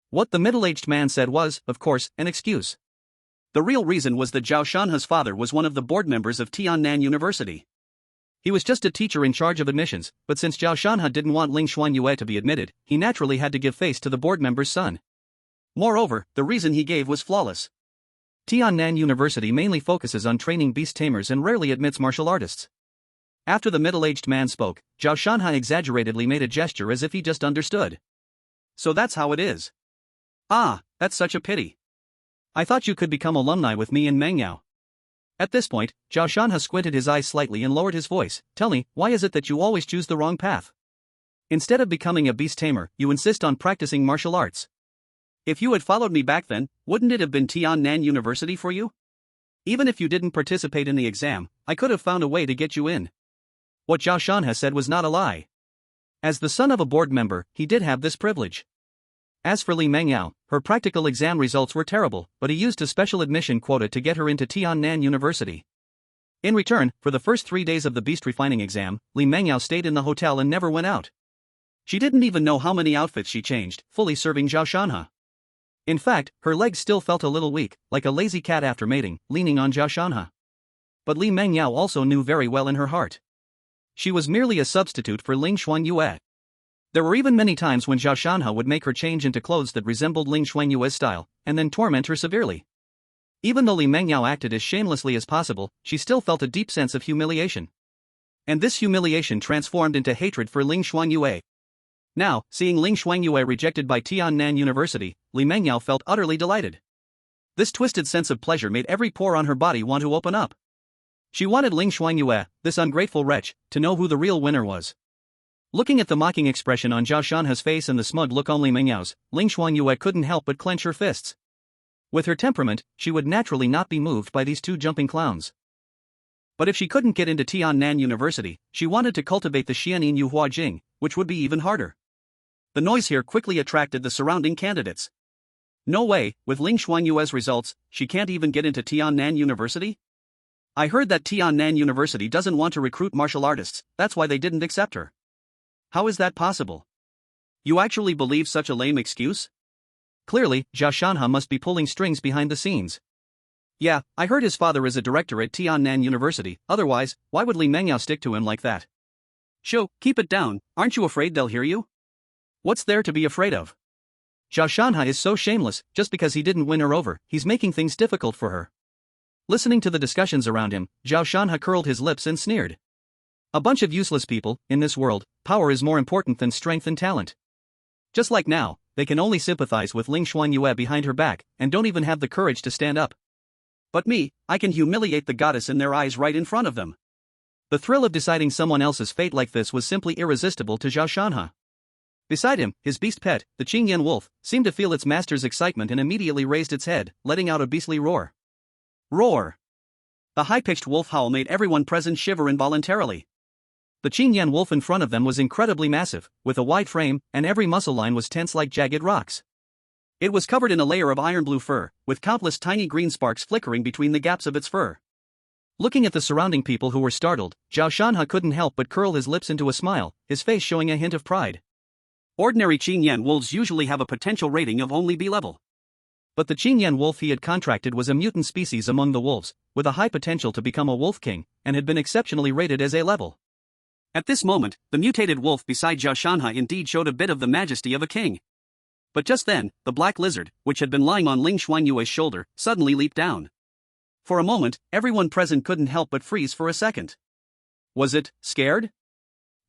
What the middle-aged man said was, of course, an excuse. The real reason was that Zhao Shanhe's father was one of the board members of Tiannan University. He was just a teacher in charge of admissions, but since Zhao Shanhe didn't want Ling Shuangyue to be admitted, he naturally had to give face to the board member's son. Moreover, the reason he gave was flawless. Tiannan University mainly focuses on training beast tamers and rarely admits martial artists. After the middle-aged man spoke, Zhao Shanhe exaggeratedly made a gesture as if he just understood. So that's how it is. Ah, that's such a pity. I thought you could become alumni with me and Mengyao. At this point, Zhao Shanhe squinted his eyes slightly and lowered his voice. Tell me, why is it that you always choose the wrong path? Instead of becoming a beast tamer, you insist on practicing martial arts. If you had followed me back then, wouldn't it have been Tiannan University for you? Even if you didn't participate in the exam, I could have found a way to get you in. What Zhao Shanhe said was not a lie. As the son of a board member, he did have this privilege. As for Li Mengyao, her practical exam results were terrible, but he used a special admission quota to get her into Tiannan University. In return, for the first 3 days of the beast refining exam, Li Mengyao stayed in the hotel and never went out. She didn't even know how many outfits she changed, fully serving Zhao Shanhe. In fact, her legs still felt a little weak, like a lazy cat after mating, leaning on Zhao Shanhe. But Li Mengyao also knew very well in her heart. She was merely a substitute for Ling Shuangyue. There were even many times when Zhao Shanhe would make her change into clothes that resembled Ling Shuangyue's style, and then torment her severely. Even though Li Mengyao acted as shamelessly as possible, she still felt a deep sense of humiliation. And this humiliation transformed into hatred for Ling Shuangyue. Now, seeing Ling Shuangyue rejected by Tiannan University, Li Mengyao felt utterly delighted. This twisted sense of pleasure made every pore on her body want to open up. She wanted Ling Shuangyue, this ungrateful wretch, to know who the real winner was. Looking at the mocking expression on Zhao Shanha's face and the smug look on Li Menyao's, Ling Shuangyue couldn't help but clench her fists. With her temperament, she would naturally not be moved by these two jumping clowns. But if she couldn't get into Tiannan University, she wanted to cultivate the Xianin Yuhua Jing, which would be even harder. The noise here quickly attracted the surrounding candidates. No way, with Ling Shuangyue's results, she can't even get into Tiannan University? I heard that Tiannan University doesn't want to recruit martial artists, that's why they didn't accept her. How is that possible? You actually believe such a lame excuse? Clearly, Zhao Shanha must be pulling strings behind the scenes. Yeah, I heard his father is a director at Tiannan University, otherwise, why would Li Mengyao stick to him like that? Shoo, keep it down, aren't you afraid they'll hear you? What's there to be afraid of? Zhao Shanha is so shameless, just because he didn't win her over, he's making things difficult for her. Listening to the discussions around him, Zhao Shanha curled his lips and sneered. A bunch of useless people, in this world, power is more important than strength and talent. Just like now, they can only sympathize with Ling Shuangyue behind her back, and don't even have the courage to stand up. But me, I can humiliate the goddess in their eyes right in front of them. The thrill of deciding someone else's fate like this was simply irresistible to Zhao Shanha. Beside him, his beast pet, the Qingyan wolf, seemed to feel its master's excitement and immediately raised its head, letting out a beastly roar. Roar! The high-pitched wolf howl made everyone present shiver involuntarily. The Qingyan wolf in front of them was incredibly massive, with a wide frame, and every muscle line was tense like jagged rocks. It was covered in a layer of iron-blue fur, with countless tiny green sparks flickering between the gaps of its fur. Looking at the surrounding people who were startled, Zhao Shanha couldn't help but curl his lips into a smile, his face showing a hint of pride. Ordinary Qingyan wolves usually have a potential rating of only B level. But the Qingyan wolf he had contracted was a mutant species among the wolves, with a high potential to become a wolf king, and had been exceptionally rated as A level. At this moment, the mutated wolf beside Zhao Shanha indeed showed a bit of the majesty of a king. But just then, the black lizard, which had been lying on Ling Shuangyue's shoulder, suddenly leaped down. For a moment, everyone present couldn't help but freeze for a second. Was it scared?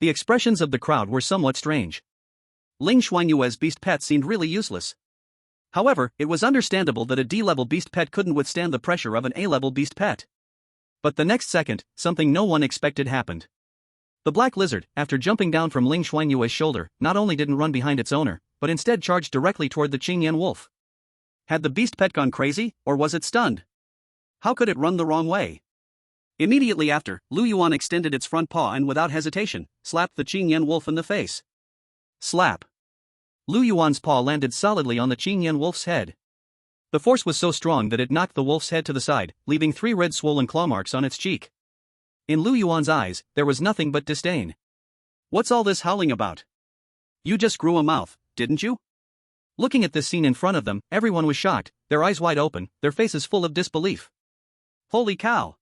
The expressions of the crowd were somewhat strange. Ling Shuangyue's beast pet seemed really useless. However, it was understandable that a D-level beast pet couldn't withstand the pressure of an A-level beast pet. But the next second, something no one expected happened. The black lizard, after jumping down from Ling Shuangyue's shoulder, not only didn't run behind its owner, but instead charged directly toward the Qingyan wolf. Had the beast pet gone crazy, or was it stunned? How could it run the wrong way? Immediately after, Lu Yuan extended its front paw and without hesitation, slapped the Qingyan wolf in the face. Slap. Lu Yuan's paw landed solidly on the Qingyan wolf's head. The force was so strong that it knocked the wolf's head to the side, leaving 3 red swollen claw marks on its cheek. In Lu Yuan's eyes, there was nothing but disdain. What's all this howling about? You just grew a mouth, didn't you? Looking at this scene in front of them, everyone was shocked, their eyes wide open, their faces full of disbelief. Holy cow!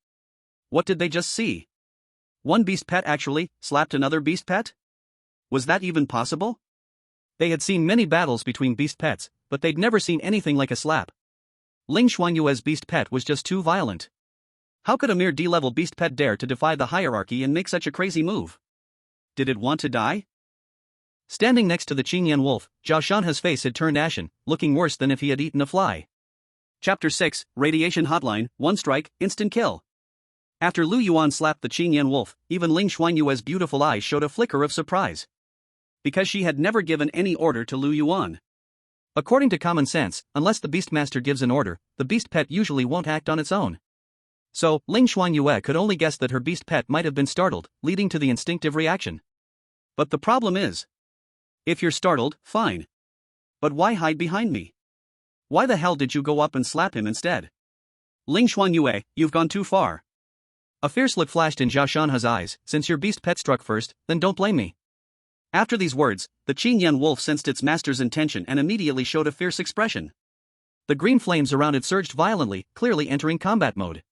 What did they just see? One beast pet actually slapped another beast pet? Was that even possible? They had seen many battles between beast pets, but they'd never seen anything like a slap. Ling Shuangyue's beast pet was just too violent. How could a mere D-level beast pet dare to defy the hierarchy and make such a crazy move? Did it want to die? Standing next to the Qingyan wolf, Zhao Shanha's face had turned ashen, looking worse than if he had eaten a fly. Chapter 6, Radiation Hotline, 1 strike, instant kill. After Lu Yuan slapped the Qingyan wolf, even Ling Shuangyue's beautiful eyes showed a flicker of surprise. Because she had never given any order to Lu Yuan. According to common sense, unless the Beastmaster gives an order, the beast pet usually won't act on its own. So, Ling Shuangyue could only guess that her beast pet might have been startled, leading to the instinctive reaction. But the problem is, if you're startled, fine. But why hide behind me? Why the hell did you go up and slap him instead? Ling Shuangyue, you've gone too far. A fierce look flashed in Zhao Shanha's eyes. Since your beast pet struck first, then don't blame me. After these words, the Qingyan wolf sensed its master's intention and immediately showed a fierce expression. The green flames around it surged violently, clearly entering combat mode.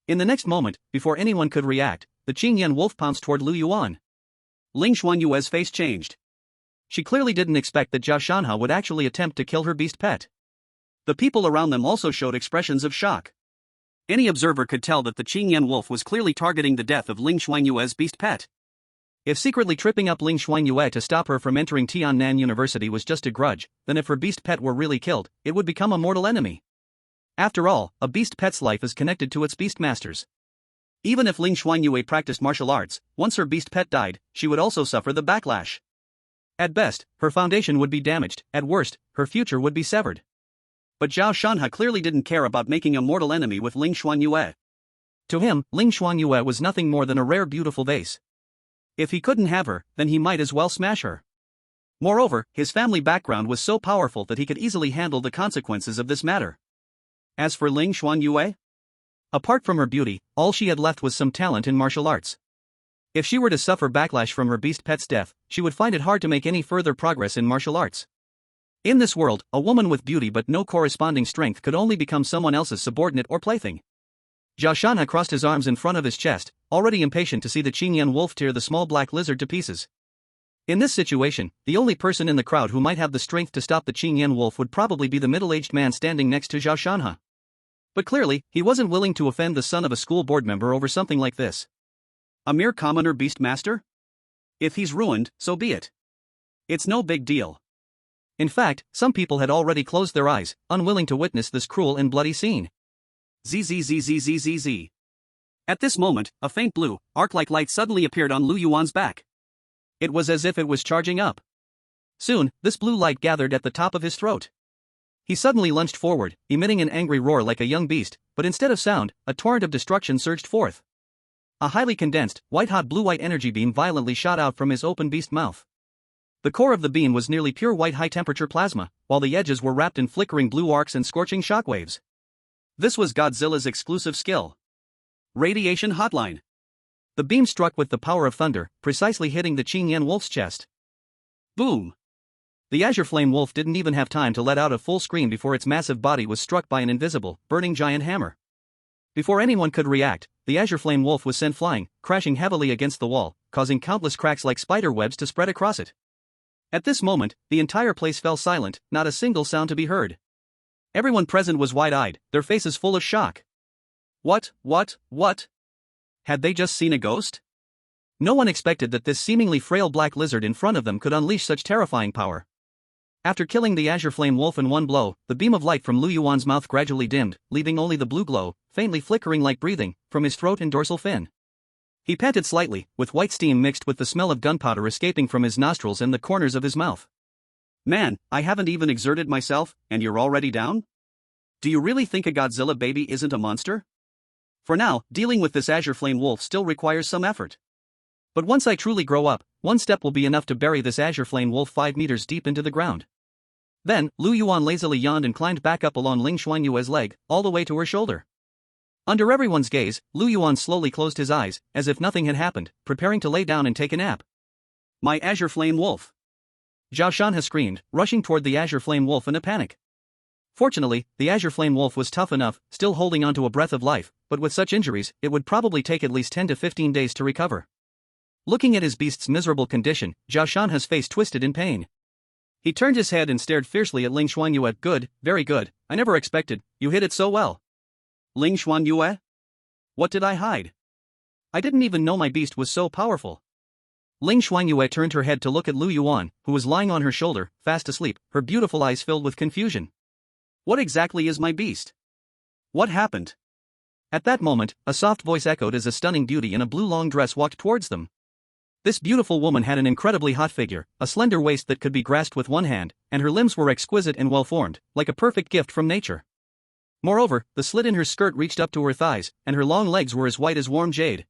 In the next moment, before anyone could react, the Qingyan wolf pounced toward Lu Yuan. Ling Shuangyue's face changed. She clearly didn't expect that Zhao Shanha would actually attempt to kill her beast pet. The people around them also showed expressions of shock. Any observer could tell that the Qingyan wolf was clearly targeting the death of Ling Shuangyue's beast pet. If secretly tripping up Ling Shuangyue to stop her from entering Tiannan University was just a grudge, then if her beast pet were really killed, it would become a mortal enemy. After all, a beast pet's life is connected to its beastmaster's. Even if Ling Shuangyue practiced martial arts, once her beast pet died, she would also suffer the backlash. At best, her foundation would be damaged, at worst, her future would be severed. But Zhao Shanhe clearly didn't care about making a mortal enemy with Ling Shuangyue. To him, Ling Shuangyue was nothing more than a rare beautiful vase. If he couldn't have her, then he might as well smash her. Moreover, his family background was so powerful that he could easily handle the consequences of this matter. As for Ling Shuangyue, apart from her beauty, all she had left was some talent in martial arts. If she were to suffer backlash from her beast pet's death, she would find it hard to make any further progress in martial arts. In this world, a woman with beauty but no corresponding strength could only become someone else's subordinate or plaything. Zhao Shanhe crossed his arms in front of his chest, already impatient to see the Qingyan wolf tear the small black lizard to pieces. In this situation, the only person in the crowd who might have the strength to stop the Qingyan wolf would probably be the middle-aged man standing next to Zhao Shanhe. But clearly, he wasn't willing to offend the son of a school board member over something like this. A mere commoner beast master? If he's ruined, so be it. It's no big deal. In fact, some people had already closed their eyes, unwilling to witness this cruel and bloody scene. Zzzzzzzzz. At this moment, a faint blue, arc-like light suddenly appeared on Lu Yuan's back. It was as if it was charging up. Soon, this blue light gathered at the top of his throat. He suddenly lunged forward, emitting an angry roar like a young beast, but instead of sound, a torrent of destruction surged forth. A highly condensed, white-hot blue-white energy beam violently shot out from his open beast mouth. The core of the beam was nearly pure white high-temperature plasma, while the edges were wrapped in flickering blue arcs and scorching shockwaves. This was Godzilla's exclusive skill. Radiation Hotline. The beam struck with the power of thunder, precisely hitting the Qingyan wolf's chest. Boom! The azure flame wolf didn't even have time to let out a full scream before its massive body was struck by an invisible, burning giant hammer. Before anyone could react, the azure flame wolf was sent flying, crashing heavily against the wall, causing countless cracks like spider webs to spread across it. At this moment, the entire place fell silent, not a single sound to be heard. Everyone present was wide-eyed, their faces full of shock. What? Had they just seen a ghost? No one expected that this seemingly frail black lizard in front of them could unleash such terrifying power. After killing the azure flame wolf in one blow, the beam of light from Lu Yuan's mouth gradually dimmed, leaving only the blue glow, faintly flickering like breathing, from his throat and dorsal fin. He panted slightly, with white steam mixed with the smell of gunpowder escaping from his nostrils and the corners of his mouth. Man, I haven't even exerted myself, and you're already down? Do you really think a Godzilla baby isn't a monster? For now, dealing with this azure flame wolf still requires some effort. But once I truly grow up, one step will be enough to bury this azure flame wolf 5 meters deep into the ground. Then, Lu Yuan lazily yawned and climbed back up along Ling Shuangyue's leg, all the way to her shoulder. Under everyone's gaze, Lu Yuan slowly closed his eyes, as if nothing had happened, preparing to lay down and take a nap. My azure flame wolf! Zhao Shanhe screamed, rushing toward the azure flame wolf in a panic. Fortunately, the azure flame wolf was tough enough, still holding onto a breath of life, but with such injuries, it would probably take at least 10 to 15 days to recover. Looking at his beast's miserable condition, Zhao Shanhe's face twisted in pain. He turned his head and stared fiercely at Ling Shuangyue. Good, very good, I never expected, you hit it so well. Ling Shuangyue? What did I hide? I didn't even know my beast was so powerful. Ling Shuangyue turned her head to look at Lu Yuan, who was lying on her shoulder, fast asleep, her beautiful eyes filled with confusion. What exactly is my beast? What happened? At that moment, a soft voice echoed as a stunning beauty in a blue long dress walked towards them. This beautiful woman had an incredibly hot figure, a slender waist that could be grasped with one hand, and her limbs were exquisite and well-formed, like a perfect gift from nature. Moreover, the slit in her skirt reached up to her thighs, and her long legs were as white as warm jade.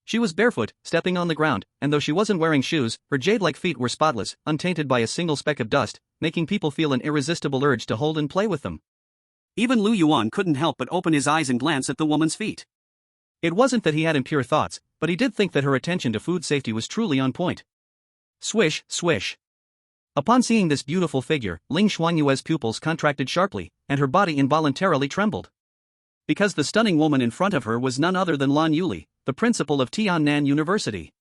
She was barefoot, stepping on the ground, and though she wasn't wearing shoes, her jade-like feet were spotless, untainted by a single speck of dust, making people feel an irresistible urge to hold and play with them. Even Lu Yuan couldn't help but open his eyes and glance at the woman's feet. It wasn't that he had impure thoughts, but he did think that her attention to food safety was truly on point. Swish, swish. Upon seeing this beautiful figure, Ling Shuangyue's pupils contracted sharply, and her body involuntarily trembled. Because the stunning woman in front of her was none other than Lan Yuli, the principal of Tiannan University.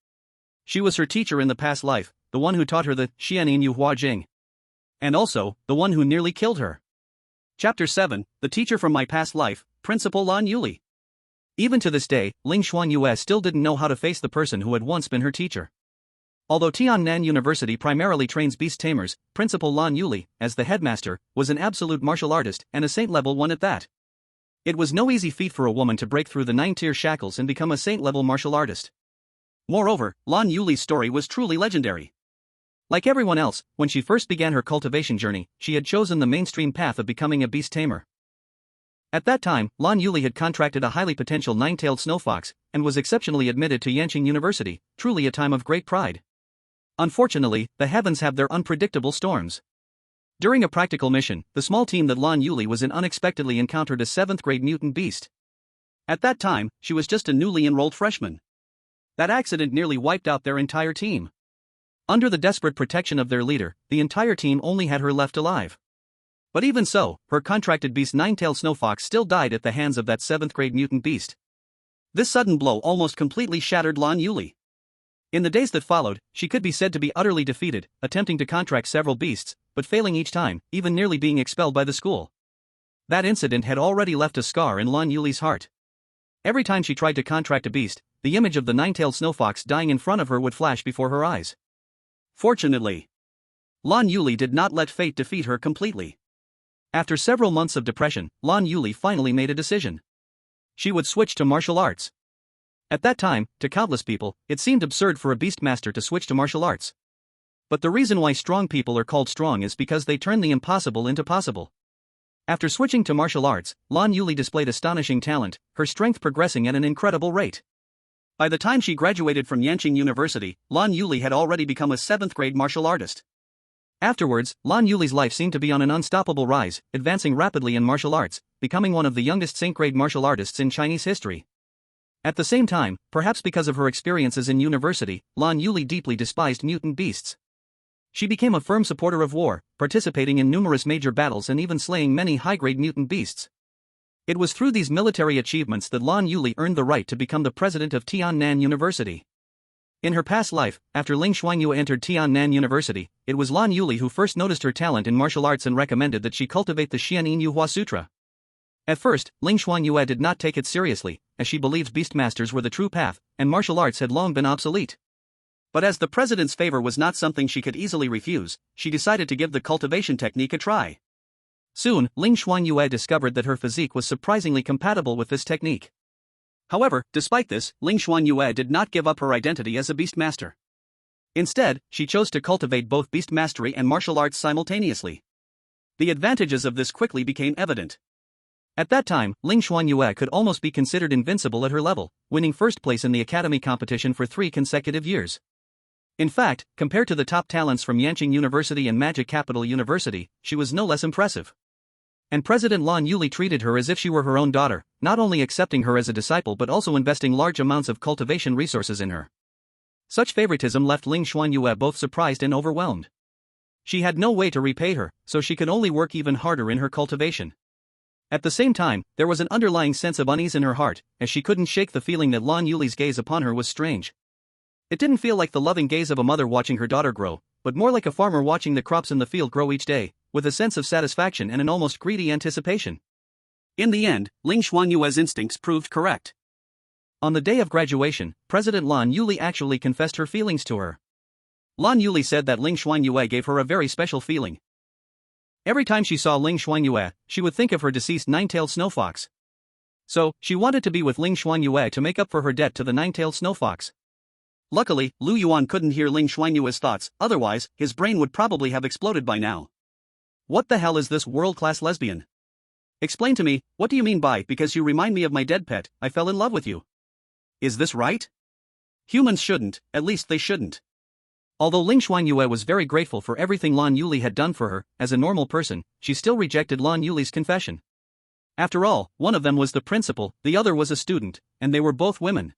She was her teacher in the past life, the one who taught her the Xianin Yu Hua Jing. And also, the one who nearly killed her. Chapter 7, The Teacher from My Past Life, Principal Lan Yuli. Even to this day, Ling Shuangyue still didn't know how to face the person who had once been her teacher. Although Tiannan University primarily trains beast tamers, Principal Lan Yuli, as the headmaster, was an absolute martial artist and a saint-level one at that. It was no easy feat for a woman to break through the 9-tier shackles and become a saint-level martial artist. Moreover, Lan Yuli's story was truly legendary. Like everyone else, when she first began her cultivation journey, she had chosen the mainstream path of becoming a beast tamer. At that time, Lan Yuli had contracted a highly potential 9-tailed snow fox, and was exceptionally admitted to Yanqing University, truly a time of great pride. Unfortunately, the heavens have their unpredictable storms. During a practical mission, the small team that Lan Yuli was in unexpectedly encountered a 7th-grade mutant beast. At that time, she was just a newly enrolled freshman. That accident nearly wiped out their entire team. Under the desperate protection of their leader, the entire team only had her left alive. But even so, her contracted beast 9-tailed snow fox still died at the hands of that 7th-grade mutant beast. This sudden blow almost completely shattered Lan Yuli. In the days that followed, she could be said to be utterly defeated, attempting to contract several beasts, but failing each time, even nearly being expelled by the school. That incident had already left a scar in Lan Yuli's heart. Every time she tried to contract a beast, the image of the 9-tailed snow fox dying in front of her would flash before her eyes. Fortunately, Lan Yuli did not let fate defeat her completely. After several months of depression, Lan Yuli finally made a decision. She would switch to martial arts. At that time, to countless people, it seemed absurd for a beastmaster to switch to martial arts. But the reason why strong people are called strong is because they turn the impossible into possible. After switching to martial arts, Lan Yuli displayed astonishing talent, her strength progressing at an incredible rate. By the time she graduated from Yanqing University, Lan Yuli had already become a 7th-grade martial artist. Afterwards, Lan Yuli's life seemed to be on an unstoppable rise, advancing rapidly in martial arts, becoming one of the youngest saint-grade martial artists in Chinese history. At the same time, perhaps because of her experiences in university, Lan Yuli deeply despised mutant beasts. She became a firm supporter of war, participating in numerous major battles and even slaying many high-grade mutant beasts. It was through these military achievements that Lan Yuli earned the right to become the president of Tiannan University. In her past life, after Ling Shuangyue entered Tiannan University, it was Lan Yuli who first noticed her talent in martial arts and recommended that she cultivate the Xianyin Yuhua Sutra. At first, Ling Shuangyue did not take it seriously, as she believed beastmasters were the true path, and martial arts had long been obsolete. But as the president's favor was not something she could easily refuse, she decided to give the cultivation technique a try. Soon, Ling Shuangyue discovered that her physique was surprisingly compatible with this technique. However, despite this, Ling Shuangyue did not give up her identity as a beastmaster. Instead, she chose to cultivate both beast mastery and martial arts simultaneously. The advantages of this quickly became evident. At that time, Ling Shuangyue could almost be considered invincible at her level, winning first place in the academy competition for 3 consecutive years. In fact, compared to the top talents from Yanqing University and Magic Capital University, she was no less impressive. And President Lan Yuli treated her as if she were her own daughter, not only accepting her as a disciple but also investing large amounts of cultivation resources in her. Such favoritism left Ling Shuangyue both surprised and overwhelmed. She had no way to repay her, so she could only work even harder in her cultivation. At the same time, there was an underlying sense of unease in her heart, as she couldn't shake the feeling that Lan Yuli's gaze upon her was strange. It didn't feel like the loving gaze of a mother watching her daughter grow, but more like a farmer watching the crops in the field grow each day, with a sense of satisfaction and an almost greedy anticipation. In the end, Ling Shuangyue's instincts proved correct. On the day of graduation, President Lan Yuli actually confessed her feelings to her. Lan Yuli said that Ling Shuangyue gave her a very special feeling. Every time she saw Ling Shuangyue, she would think of her deceased 9-tailed snow fox. So, she wanted to be with Ling Shuangyue to make up for her debt to the 9-tailed snow fox. Luckily, Lu Yuan couldn't hear Ling Shuangyue's thoughts, otherwise, his brain would probably have exploded by now. What the hell is this world-class lesbian? Explain to me, what do you mean by, because you remind me of my dead pet, I fell in love with you? Is this right? Humans shouldn't, at least they shouldn't. Although Ling Shuangyue was very grateful for everything Lan Yuli had done for her, as a normal person, she still rejected Lan Yuli's confession. After all, one of them was the principal, the other was a student, and they were both women.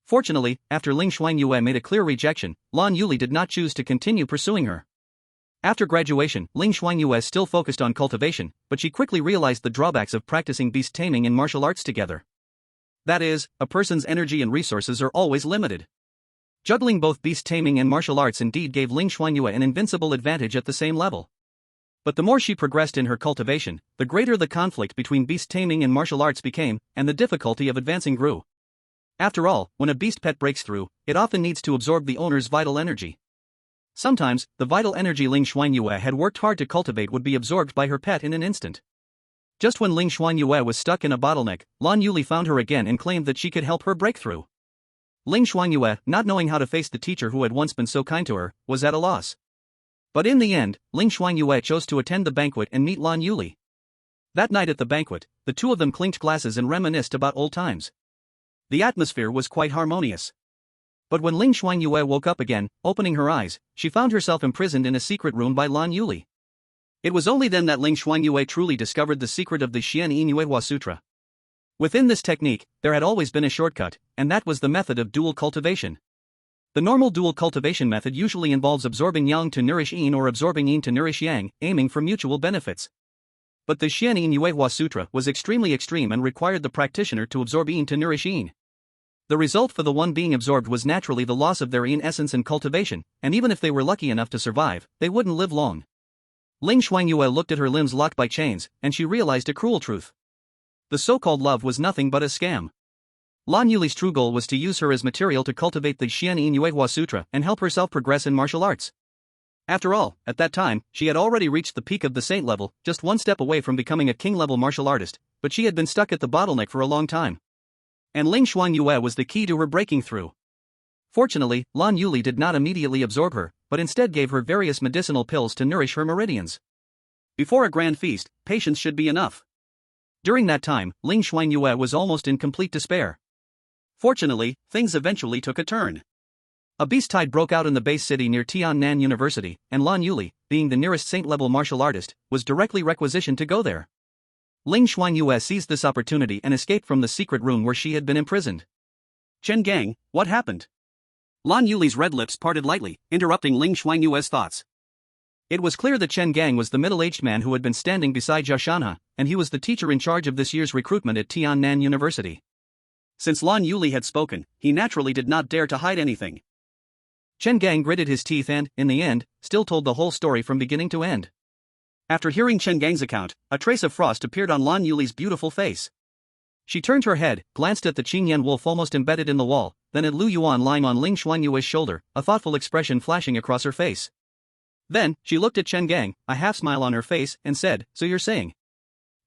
Fortunately, after Ling Shuangyue made a clear rejection, Lan Yuli did not choose to continue pursuing her. After graduation, Ling Shuangyue still focused on cultivation, but she quickly realized the drawbacks of practicing beast taming and martial arts together. That is, a person's energy and resources are always limited. Juggling both beast taming and martial arts indeed gave Ling Shuangyue an invincible advantage at the same level. But the more she progressed in her cultivation, the greater the conflict between beast taming and martial arts became, and the difficulty of advancing grew. After all, when a beast pet breaks through, it often needs to absorb the owner's vital energy. Sometimes, the vital energy Ling Shuangyue had worked hard to cultivate would be absorbed by her pet in an instant. Just when Ling Shuangyue was stuck in a bottleneck, Lan Yuli found her again and claimed that she could help her break through. Ling Shuangyue, not knowing how to face the teacher who had once been so kind to her, was at a loss. But in the end, Ling Shuangyue chose to attend the banquet and meet Lan Yuli. That night at the banquet, the two of them clinked glasses and reminisced about old times. The atmosphere was quite harmonious. But when Ling Shuangyue woke up again, opening her eyes, she found herself imprisoned in a secret room by Lan Yuli. It was only then that Ling Shuangyue truly discovered the secret of the Xian Yi Sutra. Within this technique, there had always been a shortcut, and that was the method of dual cultivation. The normal dual cultivation method usually involves absorbing yang to nourish yin or absorbing yin to nourish yang, aiming for mutual benefits. But the Xian Yi Sutra was extremely extreme and required the practitioner to absorb yin to nourish yin. The result for the one being absorbed was naturally the loss of their yin essence and cultivation, and even if they were lucky enough to survive, they wouldn't live long. Ling Shuangyue looked at her limbs locked by chains, and she realized a cruel truth. The so-called love was nothing but a scam. Lan Yuli's true goal was to use her as material to cultivate the Xian Yi Sutra and help herself progress in martial arts. After all, at that time, she had already reached the peak of the saint level, just one step away from becoming a king-level martial artist, but she had been stuck at the bottleneck for a long time. And Ling Shuangyue was the key to her breaking through. Fortunately, Lan Yuli did not immediately absorb her, but instead gave her various medicinal pills to nourish her meridians. Before a grand feast, patience should be enough. During that time, Ling Shuangyue was almost in complete despair. Fortunately, things eventually took a turn. A beast tide broke out in the base city near Tiannan University, and Lan Yuli, being the nearest saint-level martial artist, was directly requisitioned to go there. Ling Shuangyue seized this opportunity and escaped from the secret room where she had been imprisoned. Chen Gang, what happened? Lan Yuli's red lips parted lightly, interrupting Ling Shuangyue's thoughts. It was clear that Chen Gang was the middle-aged man who had been standing beside Zhao Shanhe, and he was the teacher in charge of this year's recruitment at Tiannan University. Since Lan Yuli had spoken, he naturally did not dare to hide anything. Chen Gang gritted his teeth and, in the end, still told the whole story from beginning to end. After hearing Chen Gang's account, a trace of frost appeared on Lan Yuli's beautiful face. She turned her head, glanced at the Qingyan wolf almost embedded in the wall, then at Lu Yuan lying on Ling Shuangyue's shoulder, a thoughtful expression flashing across her face. Then, she looked at Chen Gang, a half-smile on her face, and said, "So you're saying?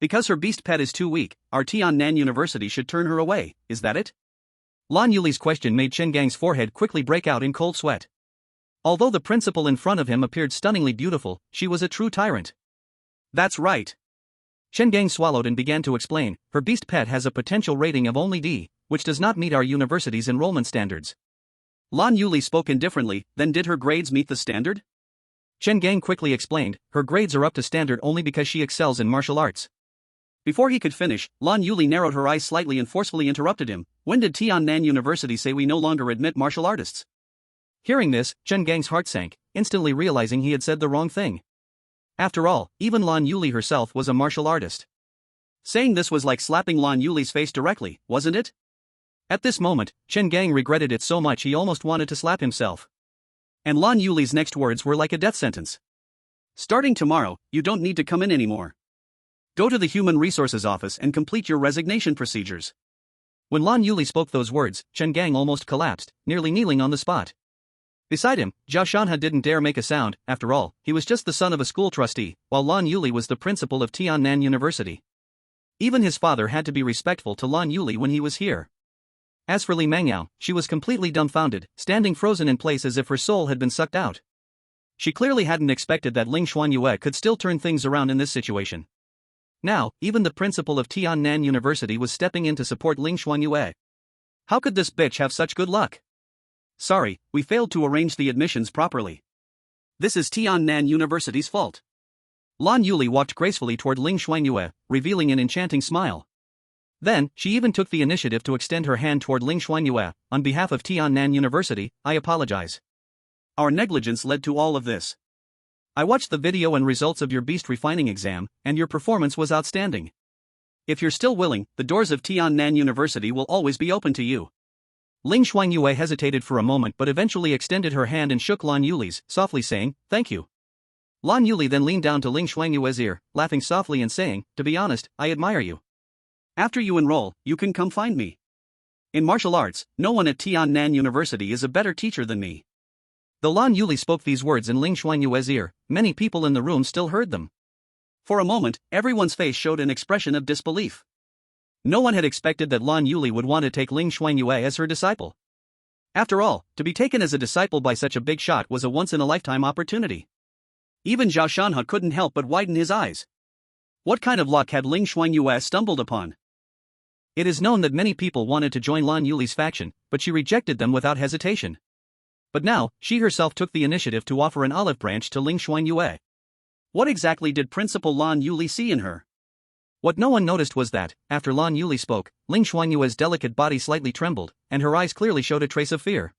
Because her beast pet is too weak, our Tiannan University should turn her away, is that it?" Lan Yuli's question made Chen Gang's forehead quickly break out in cold sweat. Although the principal in front of him appeared stunningly beautiful, she was a true tyrant. That's right. Chen Gang swallowed and began to explain, her beast pet has a potential rating of only D, which does not meet our university's enrollment standards. Lan Yuli spoke indifferently, then did her grades meet the standard? Chen Gang quickly explained, her grades are up to standard only because she excels in martial arts. Before he could finish, Lan Yuli narrowed her eyes slightly and forcefully interrupted him, when did Tiannan University say we no longer admit martial artists? Hearing this, Chen Gang's heart sank, instantly realizing he had said the wrong thing. After all, even Lan Yuli herself was a martial artist. Saying this was like slapping Lan Yuli's face directly, wasn't it? At this moment, Chen Gang regretted it so much he almost wanted to slap himself. And Lan Yuli's next words were like a death sentence. Starting tomorrow, you don't need to come in anymore. Go to the Human Resources Office and complete your resignation procedures. When Lan Yuli spoke those words, Chen Gang almost collapsed, nearly kneeling on the spot. Beside him, Zhao Shanhe didn't dare make a sound. After all, he was just the son of a school trustee, while Lan Yuli was the principal of Tiannan University. Even his father had to be respectful to Lan Yuli when he was here. As for Li Mangyao, she was completely dumbfounded, standing frozen in place as if her soul had been sucked out. She clearly hadn't expected that Ling Shuangyue could still turn things around in this situation. Now, even the principal of Tiannan University was stepping in to support Ling Shuangyue. How could this bitch have such good luck? Sorry, we failed to arrange the admissions properly. This is Tiannan University's fault. Lan Yuli walked gracefully toward Ling Shuangyue, revealing an enchanting smile. Then, she even took the initiative to extend her hand toward Ling Shuangyue. On behalf of Tiannan University, I apologize. Our negligence led to all of this. I watched the video and results of your beast refining exam, and your performance was outstanding. If you're still willing, the doors of Tiannan University will always be open to you. Ling Shuangyue hesitated for a moment but eventually extended her hand and shook Lan Yuli's, softly saying, "Thank you." Lan Yuli then leaned down to Ling Shuangyue's ear, laughing softly and saying, "To be honest, I admire you. After you enroll, you can come find me. In martial arts, no one at Tiannan University is a better teacher than me." Though Lan Yuli spoke these words in Ling Shuangyue's ear, many people in the room still heard them. For a moment, everyone's face showed an expression of disbelief. No one had expected that Lan Yuli would want to take Ling Shuangyue as her disciple. After all, to be taken as a disciple by such a big shot was a once-in-a-lifetime opportunity. Even Zhao Shanhe couldn't help but widen his eyes. What kind of luck had Ling Shuangyue stumbled upon? It is known that many people wanted to join Lan Yuli's faction, but she rejected them without hesitation. But now, she herself took the initiative to offer an olive branch to Ling Shuangyue. What exactly did Principal Lan Yuli see in her? What no one noticed was that, after Lan Yuli spoke, Ling Shuangyue's delicate body slightly trembled, and her eyes clearly showed a trace of fear.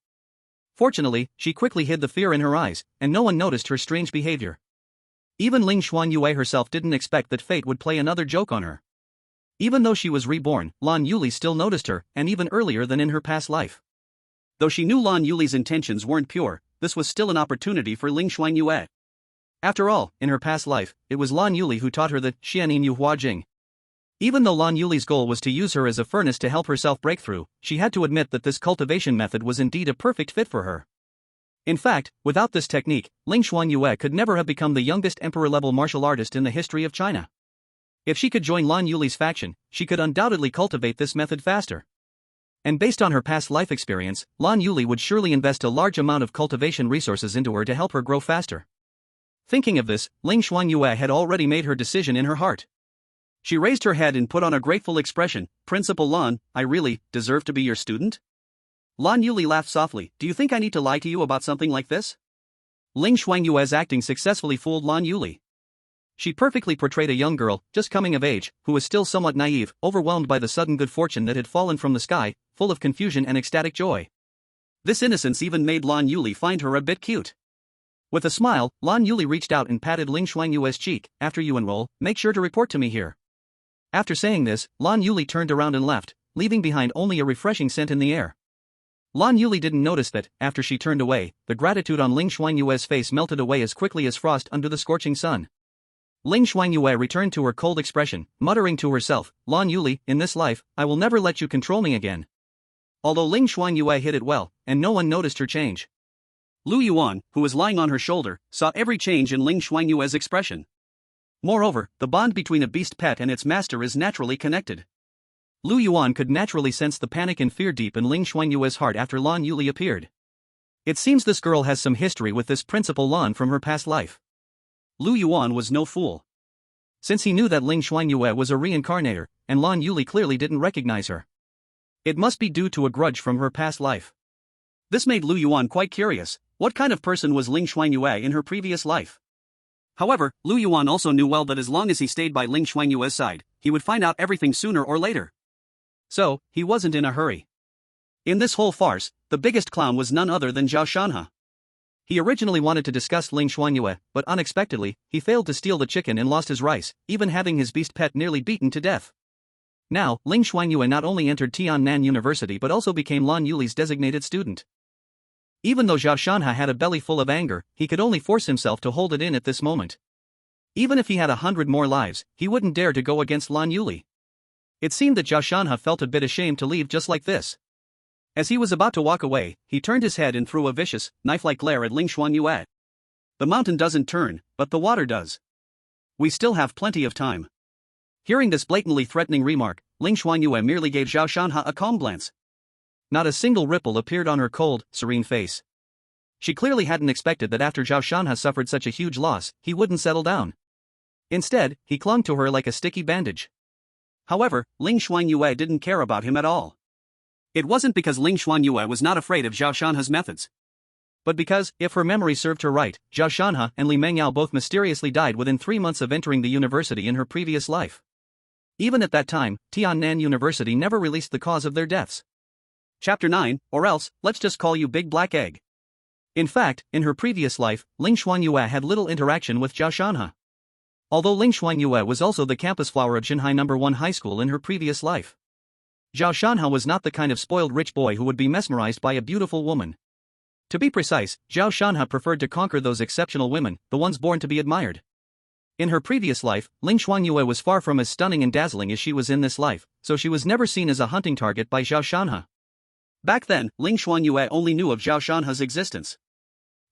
Fortunately, she quickly hid the fear in her eyes, and no one noticed her strange behavior. Even Ling Shuangyue herself didn't expect that fate would play another joke on her. Even though she was reborn, Lan Yuli still noticed her, and even earlier than in her past life. Though she knew Lan Yuli's intentions weren't pure, this was still an opportunity for Ling Shuangyue. After all, in her past life, it was Lan Yuli who taught her the Xianin Yu Hua Jing. Even though Lan Yuli's goal was to use her as a furnace to help herself break through, she had to admit that this cultivation method was indeed a perfect fit for her. In fact, without this technique, Ling Shuangyue could never have become the youngest emperor-level martial artist in the history of China. If she could join Lan Yuli's faction, she could undoubtedly cultivate this method faster. And based on her past life experience, Lan Yuli would surely invest a large amount of cultivation resources into her to help her grow faster. Thinking of this, Ling Shuangyue had already made her decision in her heart. She raised her head and put on a grateful expression. Principal Lan, I really deserve to be your student? Lan Yuli laughed softly. Do you think I need to lie to you about something like this? Ling Shuangyue's acting successfully fooled Lan Yuli. She perfectly portrayed a young girl, just coming of age, who was still somewhat naive, overwhelmed by the sudden good fortune that had fallen from the sky, full of confusion and ecstatic joy. This innocence even made Lan Yuli find her a bit cute. With a smile, Lan Yuli reached out and patted Ling Shuangyue's cheek. After you enroll, make sure to report to me here. After saying this, Lan Yuli turned around and left, leaving behind only a refreshing scent in the air. Lan Yuli didn't notice that, after she turned away, the gratitude on Ling Shuangyue's face melted away as quickly as frost under the scorching sun. Ling Shuangyue returned to her cold expression, muttering to herself, Lan Yuli, in this life, I will never let you control me again. Although Ling Shuangyue hid it well, and no one noticed her change. Lu Yuan, who was lying on her shoulder, saw every change in Ling Shuangyue's expression. Moreover, the bond between a beast pet and its master is naturally connected. Lu Yuan could naturally sense the panic and fear deep in Ling Shuangyue's heart after Lan Yuli appeared. It seems this girl has some history with this Principal Lan from her past life. Lu Yuan was no fool. Since he knew that Ling Shuangyue was a reincarnator, and Lan Yuli clearly didn't recognize her. It must be due to a grudge from her past life. This made Lu Yuan quite curious. What kind of person was Ling Shuangyue in her previous life? However, Lu Yuan also knew well that as long as he stayed by Ling Shuangyue's side, he would find out everything sooner or later. So, he wasn't in a hurry. In this whole farce, the biggest clown was none other than Zhao Shanhe. He originally wanted to discuss Ling Shuangyue, but unexpectedly, he failed to steal the chicken and lost his rice, even having his beast pet nearly beaten to death. Now, Ling Shuangyue not only entered Tiannan University but also became Lan Yuli's designated student. Even though Zhao Shanhe had a belly full of anger, he could only force himself to hold it in at this moment. Even if he had 100 more lives, he wouldn't dare to go against Lan Yuli. It seemed that Zhao Shanhe felt a bit ashamed to leave just like this. As he was about to walk away, he turned his head and threw a vicious, knife-like glare at Ling Shuangyue. The mountain doesn't turn, but the water does. We still have plenty of time. Hearing this blatantly threatening remark, Ling Shuangyue merely gave Zhao Shanhe a calm glance. Not a single ripple appeared on her cold, serene face. She clearly hadn't expected that after Zhao Shanhe suffered such a huge loss, he wouldn't settle down. Instead, he clung to her like a sticky bandage. However, Ling Shuangyue didn't care about him at all. It wasn't because Ling Shuangyue was not afraid of Zhao Shanhe's methods. But because, if her memory served her right, Zhao Shanhe and Li Mengyao both mysteriously died within 3 months of entering the university in her previous life. Even at that time, Tiannan University never released the cause of their deaths. Chapter 9, or else, let's just call you Big Black Egg. In fact, in her previous life, Ling Shuangyue had little interaction with Zhao Shanhe. Although Ling Shuangyue was also the campus flower of Xinhai No. 1 High School in her previous life. Zhao Shanhe was not the kind of spoiled rich boy who would be mesmerized by a beautiful woman. To be precise, Zhao Shanhe preferred to conquer those exceptional women, the ones born to be admired. In her previous life, Ling Shuangyue was far from as stunning and dazzling as she was in this life, so she was never seen as a hunting target by Zhao Shanhe. Back then, Ling Shuangyue only knew of Zhao Shanhe's existence.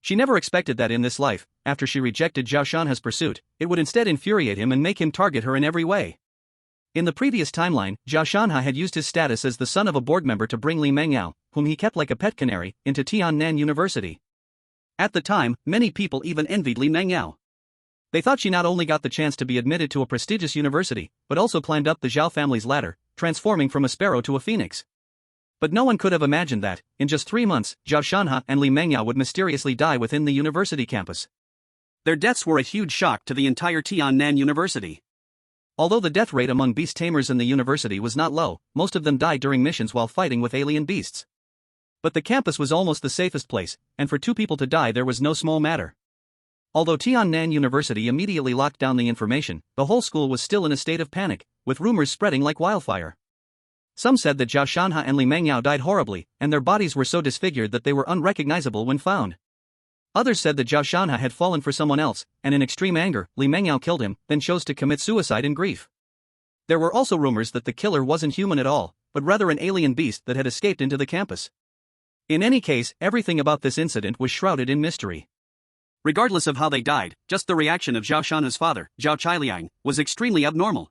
She never expected that in this life, after she rejected Zhao Shanha's pursuit, it would instead infuriate him and make him target her in every way. In the previous timeline, Zhao Shanha had used his status as the son of a board member to bring Li Mengyao, whom he kept like a pet canary, into Tiannan University. At the time, many people even envied Li Mengyao. They thought she not only got the chance to be admitted to a prestigious university, but also climbed up the Zhao family's ladder, transforming from a sparrow to a phoenix. But no one could have imagined that, in just 3 months, Zhao Shanha and Li Mengyao would mysteriously die within the university campus. Their deaths were a huge shock to the entire Tiannan University. Although the death rate among beast tamers in the university was not low, most of them died during missions while fighting with alien beasts. But the campus was almost the safest place, and for 2 people to die there was no small matter. Although Tiannan University immediately locked down the information, the whole school was still in a state of panic, with rumors spreading like wildfire. Some said that Zhao Shanha and Li Mengyao died horribly, and their bodies were so disfigured that they were unrecognizable when found. Others said that Zhao Shanha had fallen for someone else, and in extreme anger, Li Mengyao killed him, then chose to commit suicide in grief. There were also rumors that the killer wasn't human at all, but rather an alien beast that had escaped into the campus. In any case, everything about this incident was shrouded in mystery. Regardless of how they died, just the reaction of Zhao Shanha's father, Zhao Chailiang, was extremely abnormal.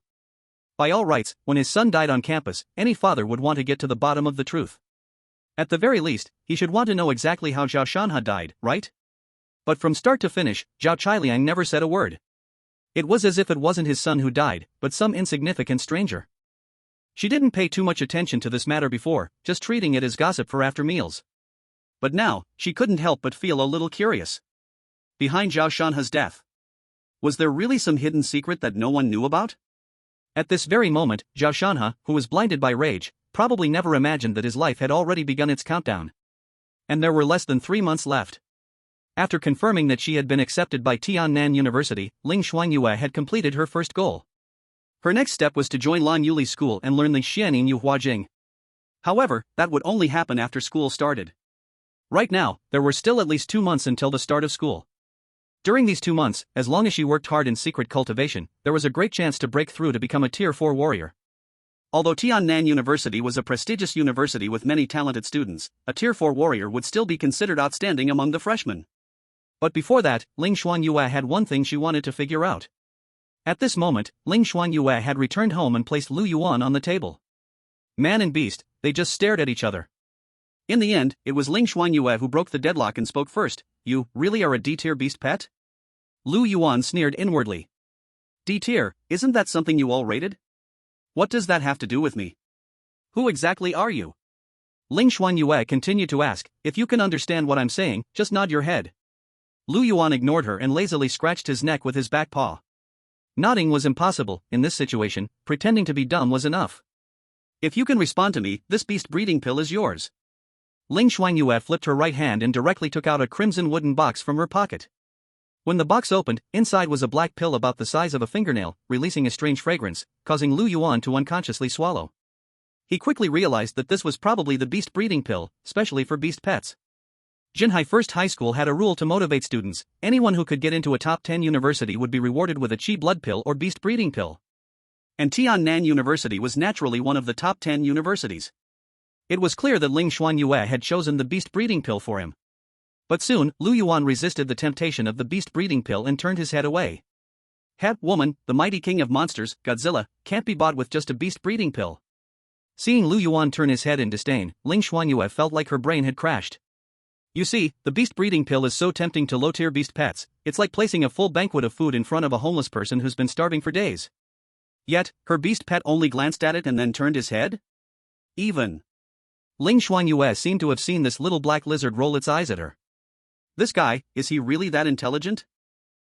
By all rights, when his son died on campus, any father would want to get to the bottom of the truth. At the very least, he should want to know exactly how Zhao Shanha died, right? But from start to finish, Zhao Chailiang never said a word. It was as if it wasn't his son who died, but some insignificant stranger. She didn't pay too much attention to this matter before, just treating it as gossip for after meals. But now, she couldn't help but feel a little curious. Behind Zhao Shanha's death, was there really some hidden secret that no one knew about? At this very moment, Zhao Shanha, who was blinded by rage, probably never imagined that his life had already begun its countdown. And there were less than 3 months left. After confirming that she had been accepted by Tiannan University, Ling Shuangyue had completed her first goal. Her next step was to join Lan Yuli's school and learn the Xianing Yu Huajing. However, that would only happen after school started. Right now, there were still at least 2 months until the start of school. During these 2 months, as long as she worked hard in secret cultivation, there was a great chance to break through to become a Tier 4 warrior. Although Tiannan University was a prestigious university with many talented students, a Tier 4 warrior would still be considered outstanding among the freshmen. But before that, Ling Shuangyue had one thing she wanted to figure out. At this moment, Ling Shuangyue had returned home and placed Lu Yuan on the table. Man and beast, they just stared at each other. In the end, it was Ling Shuangyue who broke the deadlock and spoke first. You really are a D-tier beast pet? Lu Yuan sneered inwardly. D-tier, isn't that something you all rated? What does that have to do with me? Who exactly are you? Ling Shuangyue continued to ask. If you can understand what I'm saying, just nod your head. Lu Yuan ignored her and lazily scratched his neck with his back paw. Nodding was impossible, in this situation, pretending to be dumb was enough. If you can respond to me, this beast breeding pill is yours. Ling Shuangyue flipped her right hand and directly took out a crimson wooden box from her pocket. When the box opened, inside was a black pill about the size of a fingernail, releasing a strange fragrance, causing Lu Yuan to unconsciously swallow. He quickly realized that this was probably the beast breeding pill, specially for beast pets. Jinhai First High School had a rule to motivate students. Anyone who could get into a top 10 university would be rewarded with a chi blood pill or beast breeding pill. And Tiannan University was naturally one of the top 10 universities. It was clear that Ling Shuangyue had chosen the beast breeding pill for him. But soon, Lu Yuan resisted the temptation of the beast breeding pill and turned his head away. Het woman, the mighty king of monsters, Godzilla, can't be bought with just a beast breeding pill. Seeing Lu Yuan turn his head in disdain, Ling Shuangyue felt like her brain had crashed. You see, the beast breeding pill is so tempting to low-tier beast pets, it's like placing a full banquet of food in front of a homeless person who's been starving for days. Yet, her beast pet only glanced at it and then turned his head? Even. Ling Shuangyue seemed to have seen this little black lizard roll its eyes at her. This guy, is he really that intelligent?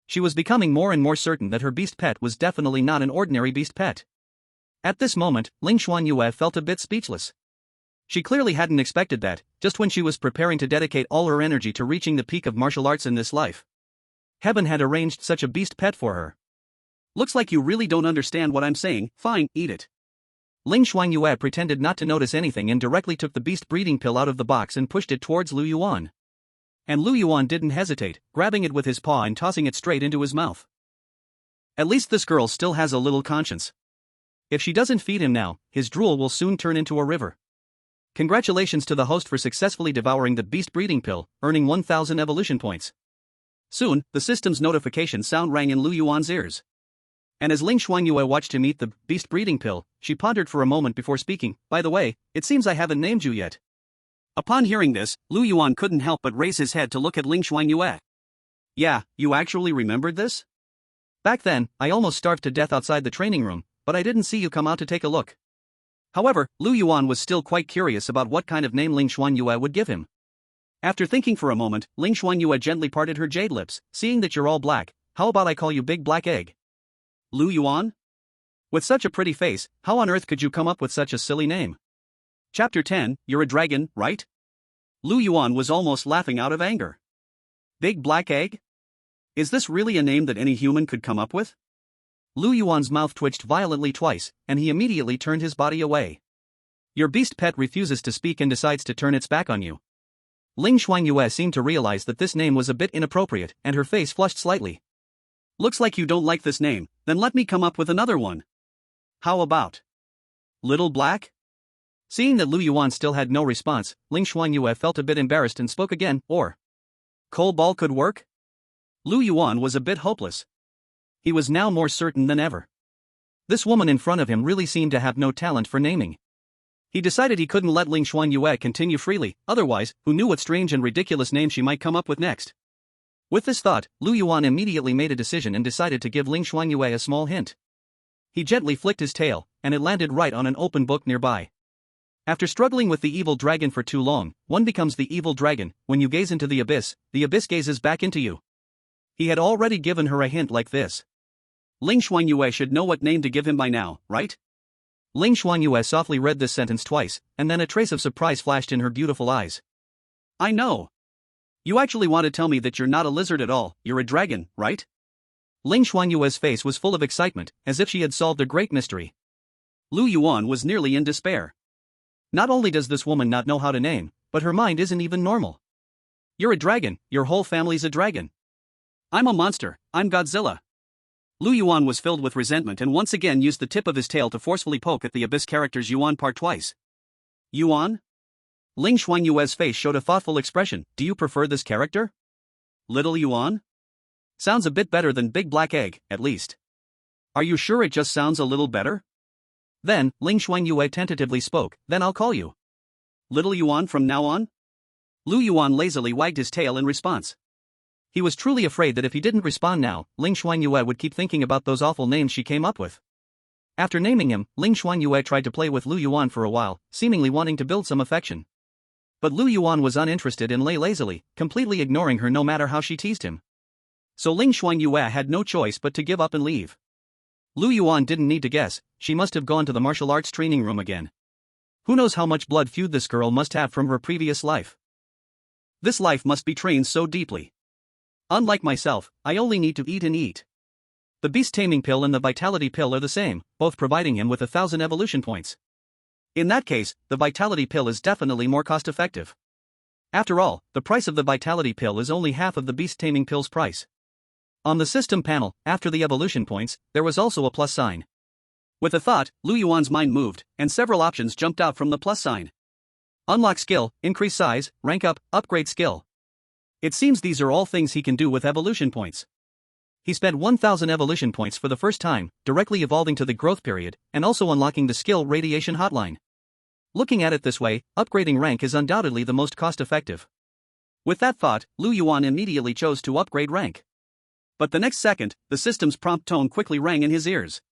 She was becoming more and more certain that her beast pet was definitely not an ordinary beast pet. At this moment, Ling Shuangyue felt a bit speechless. She clearly hadn't expected that, just when she was preparing to dedicate all her energy to reaching the peak of martial arts in this life. Heaven had arranged such a beast pet for her. Looks like you really don't understand what I'm saying. Fine, eat it. Ling Shuangyue pretended not to notice anything and directly took the beast breeding pill out of the box and pushed it towards Lu Yuan. And Lu Yuan didn't hesitate, grabbing it with his paw and tossing it straight into his mouth. At least this girl still has a little conscience. If she doesn't feed him now, his drool will soon turn into a river. Congratulations to the host for successfully devouring the beast breeding pill, earning 1000 evolution points. Soon, the system's notification sound rang in Lu Yuan's ears. And as Ling Shuangyue watched him eat the beast breeding pill, she pondered for a moment before speaking. By the way, it seems I haven't named you yet. Upon hearing this, Lu Yuan couldn't help but raise his head to look at Ling Shuangyue. Yeah, you actually remembered this? Back then, I almost starved to death outside the training room, but I didn't see you come out to take a look. However, Lu Yuan was still quite curious about what kind of name Ling Shuangyue would give him. After thinking for a moment, Ling Shuangyue gently parted her jade lips. Seeing that you're all black, how about I call you Big Black Egg? Lu Yuan? With such a pretty face, how on earth could you come up with such a silly name? Chapter 10, You're a dragon, right? Lu Yuan was almost laughing out of anger. Big Black Egg? Is this really a name that any human could come up with? Lu Yuan's mouth twitched violently twice, and he immediately turned his body away. Your beast pet refuses to speak and decides to turn its back on you. Ling Shuangyue seemed to realize that this name was a bit inappropriate, and her face flushed slightly. Looks like you don't like this name, then let me come up with another one. How about Little Black? Seeing that Lu Yuan still had no response, Ling Shuangyue felt a bit embarrassed and spoke again. Or Coal Ball could work? Lu Yuan was a bit hopeless. He was now more certain than ever. This woman in front of him really seemed to have no talent for naming. He decided he couldn't let Ling Shuangyue continue freely, otherwise, who knew what strange and ridiculous name she might come up with next. With this thought, Lu Yuan immediately made a decision and decided to give Ling Shuangyue a small hint. He gently flicked his tail, and it landed right on an open book nearby. After struggling with the evil dragon for too long, one becomes the evil dragon. When you gaze into the abyss gazes back into you. He had already given her a hint like this. Ling Shuangyue should know what name to give him by now, right? Ling Shuangyue softly read this sentence twice, and then a trace of surprise flashed in her beautiful eyes. I know. You actually want to tell me that you're not a lizard at all, you're a dragon, right? Ling Shuangyue's face was full of excitement, as if she had solved a great mystery. Lu Yuan was nearly in despair. Not only does this woman not know how to name, but her mind isn't even normal. You're a dragon, your whole family's a dragon. I'm a monster, I'm Godzilla. Lu Yuan was filled with resentment and once again used the tip of his tail to forcefully poke at the abyss character's Yuan part twice. Yuan? Ling Shuangyue's face showed a thoughtful expression. Do you prefer this character? Little Yuan? Sounds a bit better than Big Black Egg, at least. Are you sure it just sounds a little better? Then, Ling Shuangyue tentatively spoke. Then I'll call you Little Yuan from now on? Lu Yuan lazily wagged his tail in response. He was truly afraid that if he didn't respond now, Ling Shuangyue would keep thinking about those awful names she came up with. After naming him, Ling Shuangyue tried to play with Lu Yuan for a while, seemingly wanting to build some affection. But Lu Yuan was uninterested and lay lazily, completely ignoring her no matter how she teased him. So Ling Shuangyue had no choice but to give up and leave. Lu Yuan didn't need to guess, she must have gone to the martial arts training room again. Who knows how much blood feud this girl must have from her previous life. This life must be trained so deeply. Unlike myself, I only need to eat and eat. The beast taming pill and the vitality pill are the same, both providing him with 1000 evolution points. In that case, the vitality pill is definitely more cost-effective. After all, the price of the vitality pill is only half of the beast taming pill's price. On the system panel, after the evolution points, there was also a plus sign. With a thought, Lu Yuan's mind moved, and several options jumped out from the plus sign. Unlock skill, increase size, rank up, upgrade skill. It seems these are all things he can do with evolution points. He spent 1000 evolution points for the first time, directly evolving to the growth period, and also unlocking the skill radiation hotline. Looking at it this way, upgrading rank is undoubtedly the most cost-effective. With that thought, Lu Yuan immediately chose to upgrade rank. But the next second, the system's prompt tone quickly rang in his ears.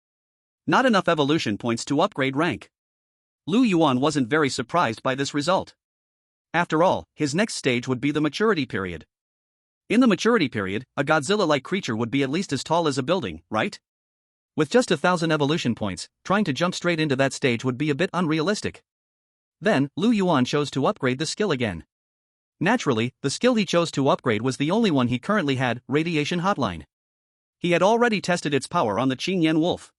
Not enough evolution points to upgrade rank. Lu Yuan wasn't very surprised by this result. After all, his next stage would be the maturity period. In the maturity period, a Godzilla-like creature would be at least as tall as a building, right? With just 1000 evolution points, trying to jump straight into that stage would be a bit unrealistic. Then, Lu Yuan chose to upgrade the skill again. Naturally, the skill he chose to upgrade was the only one he currently had, Radiation Hotline. He had already tested its power on the Qingyan Wolf.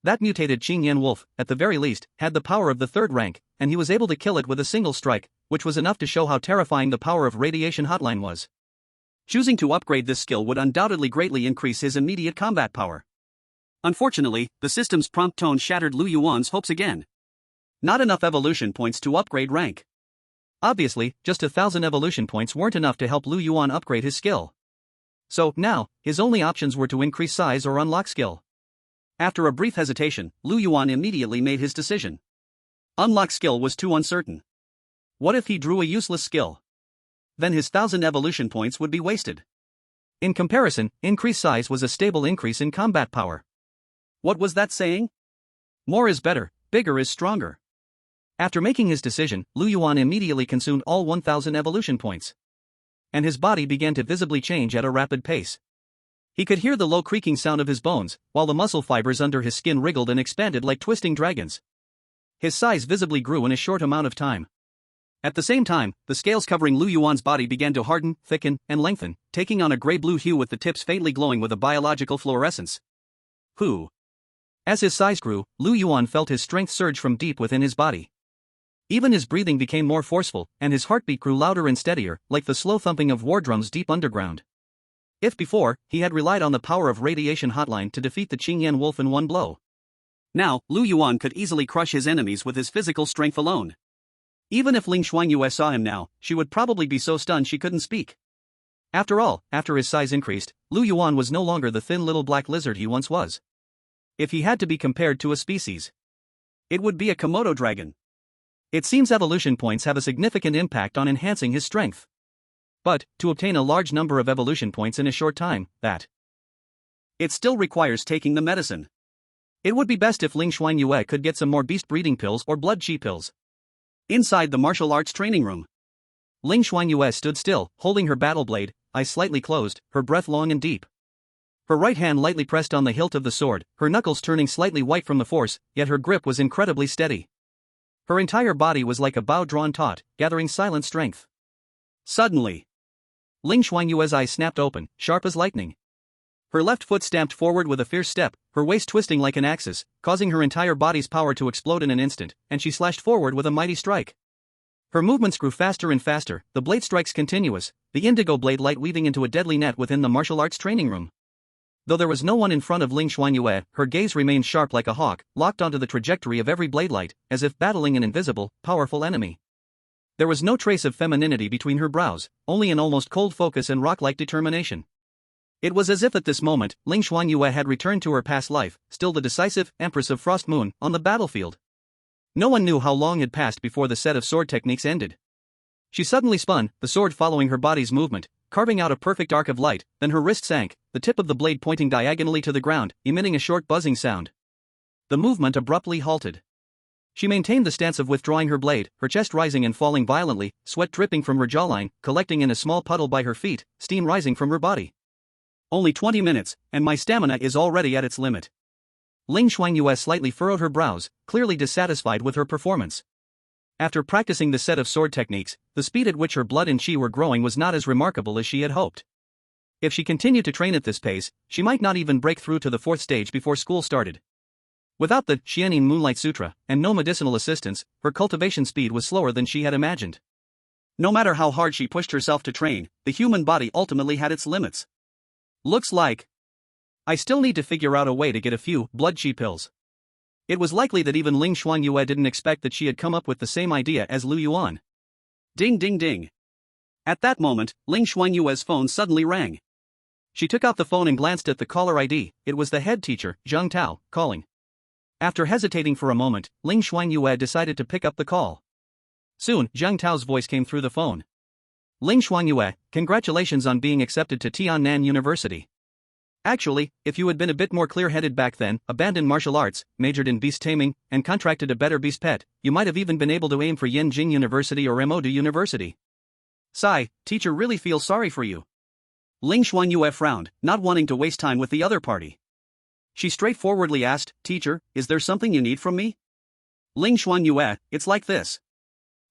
That mutated Qingyan Wolf, at the very least, had the power of the 3rd rank, and he was able to kill it with a single strike, which was enough to show how terrifying the power of Radiation Hotline was. Choosing to upgrade this skill would undoubtedly greatly increase his immediate combat power. Unfortunately, the system's prompt tone shattered Lu Yuan's hopes again. Not enough evolution points to upgrade rank. Obviously, just 1,000 evolution points weren't enough to help Lu Yuan upgrade his skill. So, now, his only options were to increase size or unlock skill. After a brief hesitation, Lu Yuan immediately made his decision. Unlock skill was too uncertain. What if he drew a useless skill? Then his 1,000 evolution points would be wasted. In comparison, increased size was a stable increase in combat power. What was that saying? More is better, bigger is stronger. After making his decision, Lu Yuan immediately consumed all 1,000 evolution points. And his body began to visibly change at a rapid pace. He could hear the low creaking sound of his bones, while the muscle fibers under his skin wriggled and expanded like twisting dragons. His size visibly grew in a short amount of time. At the same time, the scales covering Lu Yuan's body began to harden, thicken, and lengthen, taking on a gray-blue hue with the tips faintly glowing with a biological fluorescence. Whew. As his size grew, Lu Yuan felt his strength surge from deep within his body. Even his breathing became more forceful, and his heartbeat grew louder and steadier, like the slow thumping of war drums deep underground. If before, he had relied on the power of radiation hotline to defeat the Qingyan wolf in one blow. Now, Lu Yuan could easily crush his enemies with his physical strength alone. Even if Ling Shuangyue saw him now, she would probably be so stunned she couldn't speak. After all, after his size increased, Lu Yuan was no longer the thin little black lizard he once was. If he had to be compared to a species, it would be a Komodo dragon. It seems evolution points have a significant impact on enhancing his strength. But, to obtain a large number of evolution points in a short time, it still requires taking the medicine. It would be best if Ling Shuangyue could get some more beast breeding pills or blood chi pills. Inside the martial arts training room, Ling Shuangyue stood still, holding her battle blade, eyes slightly closed, her breath long and deep. Her right hand lightly pressed on the hilt of the sword, her knuckles turning slightly white from the force, yet her grip was incredibly steady. Her entire body was like a bow drawn taut, gathering silent strength. Suddenly, Ling Shuangyue's eyes snapped open, sharp as lightning. Her left foot stamped forward with a fierce step, her waist twisting like an axis, causing her entire body's power to explode in an instant, and she slashed forward with a mighty strike. Her movements grew faster and faster, the blade strikes continuous, the indigo blade light weaving into a deadly net within the martial arts training room. Though there was no one in front of Ling Shuangyue, her gaze remained sharp like a hawk, locked onto the trajectory of every blade light, as if battling an invisible, powerful enemy. There was no trace of femininity between her brows, only an almost cold focus and rock-like determination. It was as if at this moment, Ling Shuangyue had returned to her past life, still the decisive Empress of Frost Moon, on the battlefield. No one knew how long had passed before the set of sword techniques ended. She suddenly spun, the sword following her body's movement, carving out a perfect arc of light, then her wrist sank, the tip of the blade pointing diagonally to the ground, emitting a short buzzing sound. The movement abruptly halted. She maintained the stance of withdrawing her blade, her chest rising and falling violently, sweat dripping from her jawline, collecting in a small puddle by her feet, steam rising from her body. Only 20 minutes, and my stamina is already at its limit. Ling Shuangyue slightly furrowed her brows, clearly dissatisfied with her performance. After practicing the set of sword techniques, the speed at which her blood and chi were growing was not as remarkable as she had hoped. If she continued to train at this pace, she might not even break through to the 4th stage before school started. Without the Xianin Moonlight Sutra, and no medicinal assistance, her cultivation speed was slower than she had imagined. No matter how hard she pushed herself to train, the human body ultimately had its limits. Looks like I still need to figure out a way to get a few blood chi pills. It was likely that even Ling Shuangyue didn't expect that she had come up with the same idea as Lu Yuan. Ding ding ding. At that moment, Ling Shuangyue's phone suddenly rang. She took out the phone and glanced at the caller ID. It was the head teacher, Zhang Tao, calling. After hesitating for a moment, Ling Shuangyue decided to pick up the call. Soon, Zhang Tao's voice came through the phone. Ling Shuangyue, congratulations on being accepted to Tiannan University. Actually, if you had been a bit more clear-headed back then, abandoned martial arts, majored in beast taming, and contracted a better beast pet, you might have even been able to aim for Yanjing University or Emodu University. Sigh, teacher really feels sorry for you. Ling Shuangyue frowned, not wanting to waste time with the other party. She straightforwardly asked, Teacher, is there something you need from me? Ling Shuangyue, it's like this.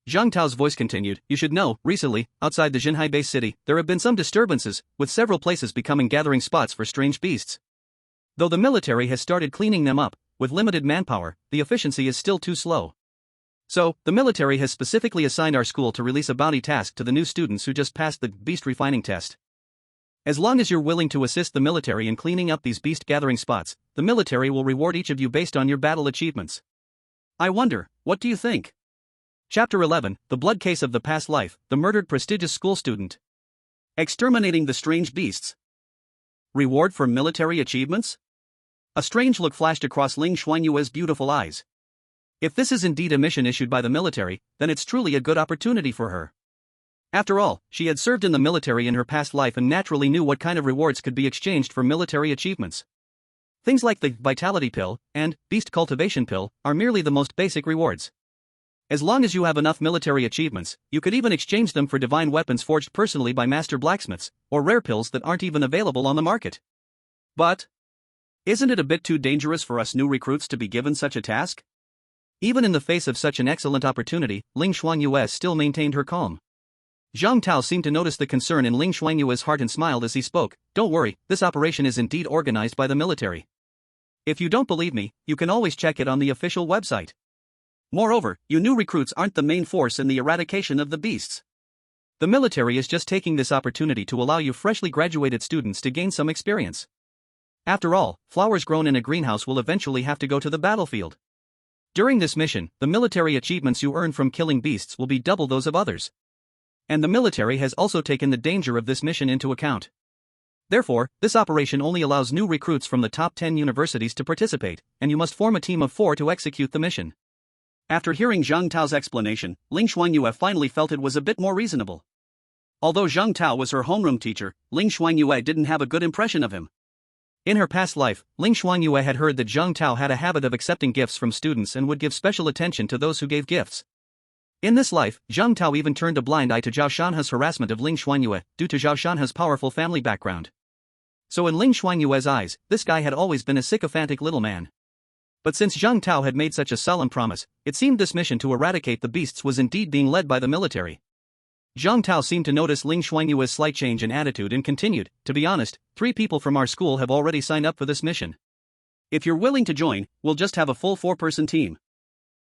Zhang Tao's voice continued, you should know, recently, outside the Jinhai base city, there have been some disturbances, with several places becoming gathering spots for strange beasts. Though the military has started cleaning them up, with limited manpower, the efficiency is still too slow. So, the military has specifically assigned our school to release a bounty task to the new students who just passed the beast refining test. As long as you're willing to assist the military in cleaning up these beast gathering spots, the military will reward each of you based on your battle achievements. I wonder, what do you think? Chapter 11, The Blood Case of the Past Life, the Murdered Prestigious School Student. Exterminating the Strange Beasts. Reward for military achievements? A strange look flashed across Ling Shuangyue's beautiful eyes. If this is indeed a mission issued by the military, then it's truly a good opportunity for her. After all, she had served in the military in her past life and naturally knew what kind of rewards could be exchanged for military achievements. Things like the Vitality Pill and Beast Cultivation Pill are merely the most basic rewards. As long as you have enough military achievements, you could even exchange them for divine weapons forged personally by master blacksmiths, or rare pills that aren't even available on the market. But isn't it a bit too dangerous for us new recruits to be given such a task? Even in the face of such an excellent opportunity, Ling Shuangyue still maintained her calm. Zhang Tao seemed to notice the concern in Ling Shuangyue's heart and smiled as he spoke. Don't worry, this operation is indeed organized by the military. If you don't believe me, you can always check it on the official website. Moreover, you new recruits aren't the main force in the eradication of the beasts. The military is just taking this opportunity to allow you freshly graduated students to gain some experience. After all, flowers grown in a greenhouse will eventually have to go to the battlefield. During this mission, the military achievements you earn from killing beasts will be double those of others. And the military has also taken the danger of this mission into account. Therefore, this operation only allows new recruits from the top 10 universities to participate, and you must form a team of 4 to execute the mission. After hearing Zhang Tao's explanation, Ling Shuangyue finally felt it was a bit more reasonable. Although Zhang Tao was her homeroom teacher, Ling Shuangyue didn't have a good impression of him. In her past life, Ling Shuangyue had heard that Zhang Tao had a habit of accepting gifts from students and would give special attention to those who gave gifts. In this life, Zhang Tao even turned a blind eye to Zhao Shanhe's harassment of Ling Shuangyue, due to Zhao Shanhe's powerful family background. So in Ling Shuangyue's eyes, this guy had always been a sycophantic little man. But since Zhang Tao had made such a solemn promise, it seemed this mission to eradicate the beasts was indeed being led by the military. Zhang Tao seemed to notice Ling Shuangyue's slight change in attitude and continued, to be honest, 3 people from our school have already signed up for this mission. If you're willing to join, we'll just have a full 4-person team.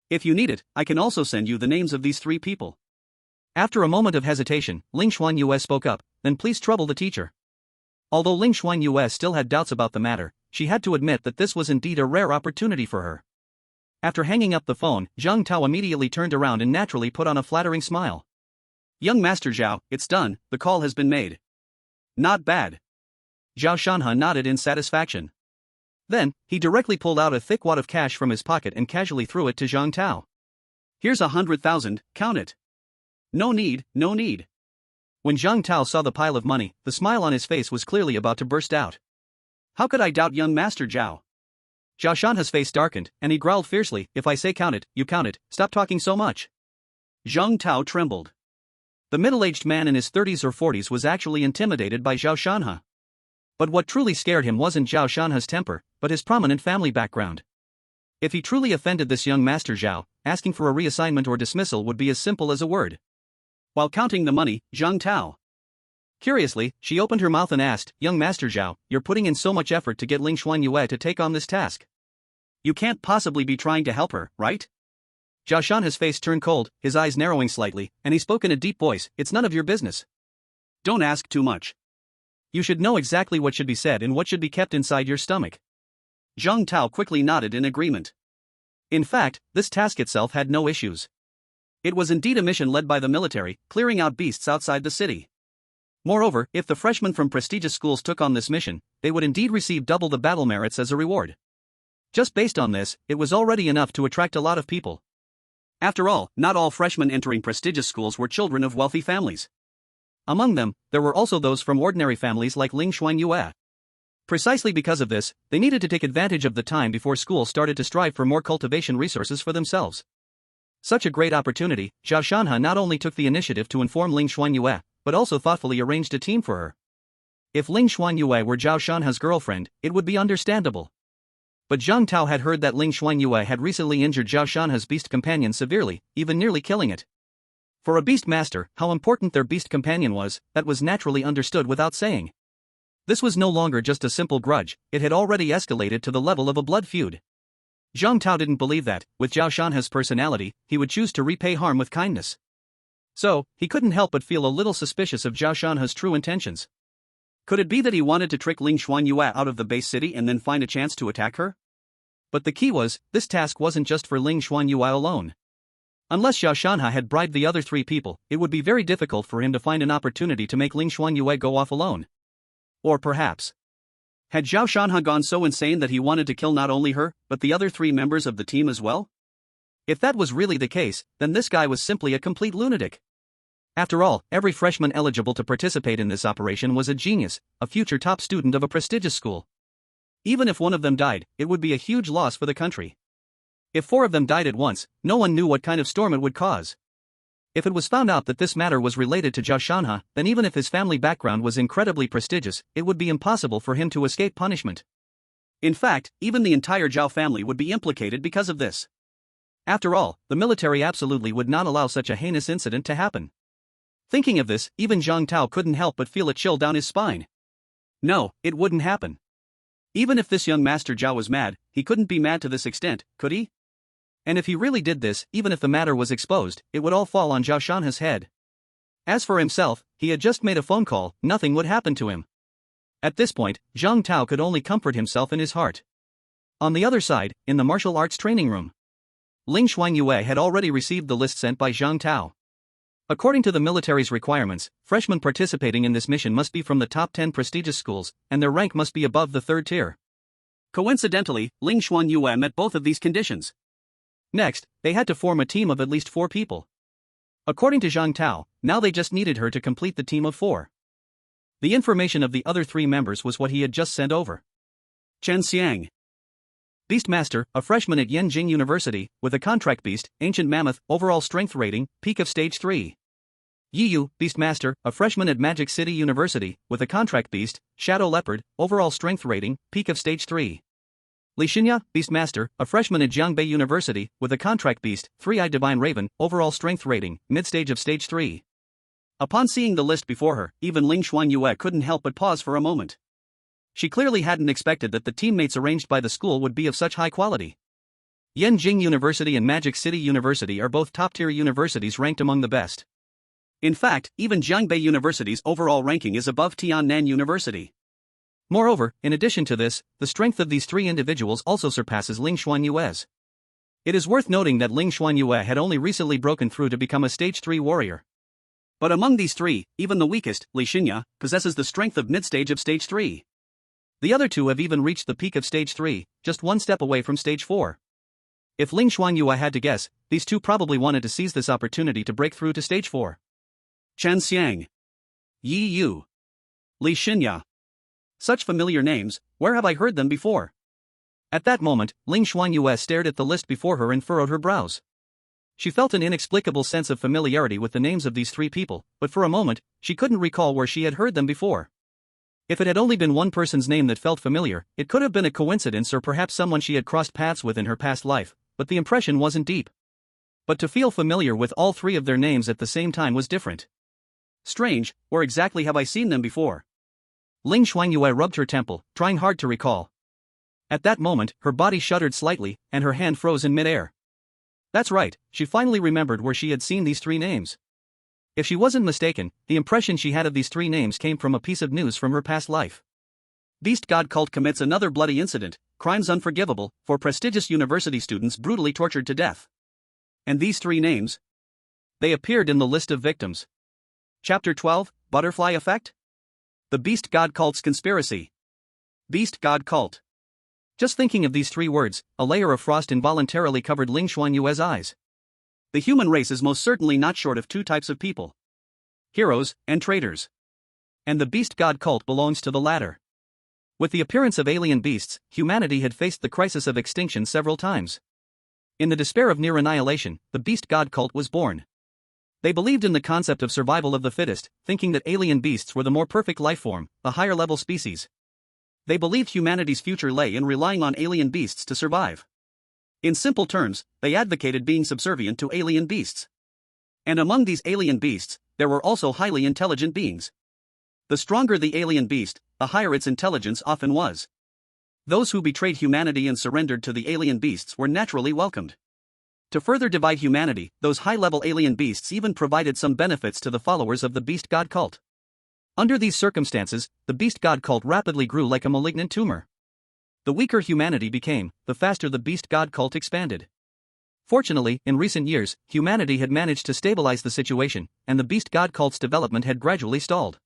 If you need it, I can also send you the names of these 3 people. After a moment of hesitation, Ling Shuangyue spoke up, then please trouble the teacher. Although Ling Shuangyue still had doubts about the matter, she had to admit that this was indeed a rare opportunity for her. After hanging up the phone, Zhang Tao immediately turned around and naturally put on a flattering smile. Young Master Zhao, it's done, the call has been made. Not bad. Zhao Shanhe nodded in satisfaction. Then, he directly pulled out a thick wad of cash from his pocket and casually threw it to Zhang Tao. Here's 100,000, count it. No need, no need. When Zhang Tao saw the pile of money, the smile on his face was clearly about to burst out. How could I doubt young Master Zhao? Zhao Shanhe's face darkened, and he growled fiercely, if I say count it, you count it, stop talking so much. Zhang Tao trembled. The middle-aged man in his 30s or 40s was actually intimidated by Zhao Shanhe. But what truly scared him wasn't Zhao Shanhe's temper, but his prominent family background. If he truly offended this young Master Zhao, asking for a reassignment or dismissal would be as simple as a word. While counting the money, Zhang Tao. Curiously, she opened her mouth and asked, Young Master Zhao, you're putting in so much effort to get Ling Shuangyue to take on this task. You can't possibly be trying to help her, right? Zhao Shanhe's face turned cold, his eyes narrowing slightly, and he spoke in a deep voice, it's none of your business. Don't ask too much. You should know exactly what should be said and what should be kept inside your stomach. Zhang Tao quickly nodded in agreement. In fact, this task itself had no issues. It was indeed a mission led by the military, clearing out beasts outside the city. Moreover, if the freshmen from prestigious schools took on this mission, they would indeed receive double the battle merits as a reward. Just based on this, it was already enough to attract a lot of people. After all, not all freshmen entering prestigious schools were children of wealthy families. Among them, there were also those from ordinary families like Ling Shuangyue. Precisely because of this, they needed to take advantage of the time before school started to strive for more cultivation resources for themselves. Such a great opportunity, Zhao Shanhe not only took the initiative to inform Ling Shuangyue, but also thoughtfully arranged a team for her. If Ling Shuangyue were Zhao Shanhe's girlfriend, it would be understandable. But Zhang Tao had heard that Ling Shuangyue had recently injured Zhao Shanhe's beast companion severely, even nearly killing it. For a beast master, how important their beast companion was, that was naturally understood without saying. This was no longer just a simple grudge, it had already escalated to the level of a blood feud. Zhang Tao didn't believe that, with Zhao Shanhe's personality, he would choose to repay harm with kindness. So, he couldn't help but feel a little suspicious of Zhao Shanhe's true intentions. Could it be that he wanted to trick Ling Shuangyue out of the base city and then find a chance to attack her? But the key was, this task wasn't just for Ling Shuangyue alone. Unless Zhao Shanha had bribed the other 3 people, it would be very difficult for him to find an opportunity to make Ling Shuangyue go off alone. Or perhaps, had Zhao Shanha gone so insane that he wanted to kill not only her, but the other 3 members of the team as well? If that was really the case, then this guy was simply a complete lunatic. After all, every freshman eligible to participate in this operation was a genius, a future top student of a prestigious school. Even if one of them died, it would be a huge loss for the country. If 4 of them died at once, no one knew what kind of storm it would cause. If it was found out that this matter was related to Zhao Shanha, then even if his family background was incredibly prestigious, it would be impossible for him to escape punishment. In fact, even the entire Zhao family would be implicated because of this. After all, the military absolutely would not allow such a heinous incident to happen. Thinking of this, even Zhang Tao couldn't help but feel a chill down his spine. No, it wouldn't happen. Even if this young Master Zhao was mad, he couldn't be mad to this extent, could he? And if he really did this, even if the matter was exposed, it would all fall on Zhao Shanha's head. As for himself, he had just made a phone call, nothing would happen to him. At this point, Zhang Tao could only comfort himself in his heart. On the other side, in the martial arts training room, Ling Shuangyue had already received the list sent by Zhang Tao. According to the military's requirements, freshmen participating in this mission must be from the top 10 prestigious schools, and their rank must be above the 3rd tier. Coincidentally, Ling Shuangyue met both of these conditions. Next, they had to form a team of at least 4 people. According to Zhang Tao, now they just needed her to complete the team of 4. The information of the other 3 members was what he had just sent over. Chen Xiang, Beastmaster, a freshman at Yenjing University, with a contract beast, Ancient Mammoth, overall strength rating, peak of stage 3. Yiyu, Beastmaster, a freshman at Magic City University, with a contract beast, Shadow Leopard, overall strength rating, peak of stage 3. Li Xinya, Beastmaster, a freshman at Jiangbei University, with a contract beast, 3-eyed Divine Raven, overall strength rating, mid-stage of stage 3. Upon seeing the list before her, even Ling Shuangyue couldn't help but pause for a moment. She clearly hadn't expected that the teammates arranged by the school would be of such high quality. Yenjing University and Magic City University are both top-tier universities ranked among the best. In fact, even Jiangbei University's overall ranking is above Tiannan University. Moreover, in addition to this, the strength of these 3 individuals also surpasses Ling Shuangyue's. It is worth noting that Ling Shuangyue had only recently broken through to become a stage 3 warrior. But among these 3, even the weakest, Li Xinya, possesses the strength of mid-stage of stage 3. The other 2 have even reached the peak of stage 3, just 1 step away from stage 4. If Ling Shuangyue had to guess, these 2 probably wanted to seize this opportunity to break through to stage 4. Chen Xiang, Yiyu, Li Xinya. Such familiar names, where have I heard them before? At that moment, Ling Shuangyue stared at the list before her and furrowed her brows. She felt an inexplicable sense of familiarity with the names of these 3 people, but for a moment, she couldn't recall where she had heard them before. If it had only been one person's name that felt familiar, it could have been a coincidence or perhaps someone she had crossed paths with in her past life, but the impression wasn't deep. But to feel familiar with all 3 of their names at the same time was different. Strange, where exactly have I seen them before? Ling Shuangyue rubbed her temple, trying hard to recall. At that moment, her body shuddered slightly, and her hand froze in midair. That's right, she finally remembered where she had seen these 3 names. If she wasn't mistaken, the impression she had of these 3 names came from a piece of news from her past life. Beast God cult commits another bloody incident, crimes unforgivable, for prestigious university students brutally tortured to death. And these 3 names? They appeared in the list of victims. Chapter 12, Butterfly Effect? The Beast God cult's conspiracy. Beast God cult. Just thinking of these 3 words, a layer of frost involuntarily covered Ling Shuangyue's eyes. The human race is most certainly not short of 2 types of people: heroes and traitors. And the Beast God cult belongs to the latter. With the appearance of alien beasts, humanity had faced the crisis of extinction several times. In the despair of near annihilation, the Beast God cult was born. They believed in the concept of survival of the fittest, thinking that alien beasts were the more perfect life form, the higher level species. They believed humanity's future lay in relying on alien beasts to survive. In simple terms, they advocated being subservient to alien beasts. And among these alien beasts, there were also highly intelligent beings. The stronger the alien beast, the higher its intelligence often was. Those who betrayed humanity and surrendered to the alien beasts were naturally welcomed. To further divide humanity, those high-level alien beasts even provided some benefits to the followers of the Beast God cult. Under these circumstances, the Beast God cult rapidly grew like a malignant tumor. The weaker humanity became, the faster the beast god cult expanded. Fortunately, in recent years, humanity had managed to stabilize the situation, and the beast god cult's development had gradually stalled.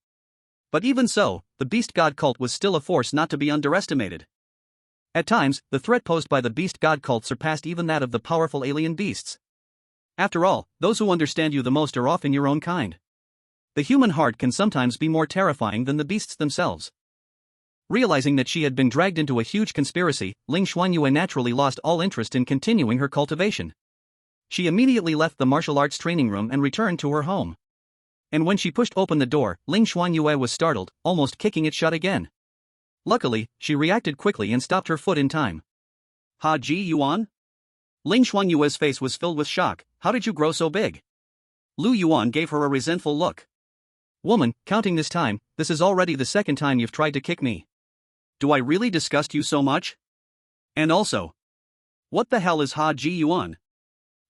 But even so, the beast god cult was still a force not to be underestimated. At times, the threat posed by the beast god cult surpassed even that of the powerful alien beasts. After all, those who understand you the most are often your own kind. The human heart can sometimes be more terrifying than the beasts themselves. Realizing that she had been dragged into a huge conspiracy, Ling Shuangyue naturally lost all interest in continuing her cultivation. She immediately left the martial arts training room and returned to her home. And when she pushed open the door, Ling Shuangyue was startled, almost kicking it shut again. Luckily, she reacted quickly and stopped her foot in time. Lu Yuan? Ling Shuangyue's face was filled with shock. How did you grow so big? Lu Yuan gave her a resentful look. Woman, counting this time, this is already the second time you've tried to kick me. Do I really disgust you so much? And also, what the hell is Lu Yuan?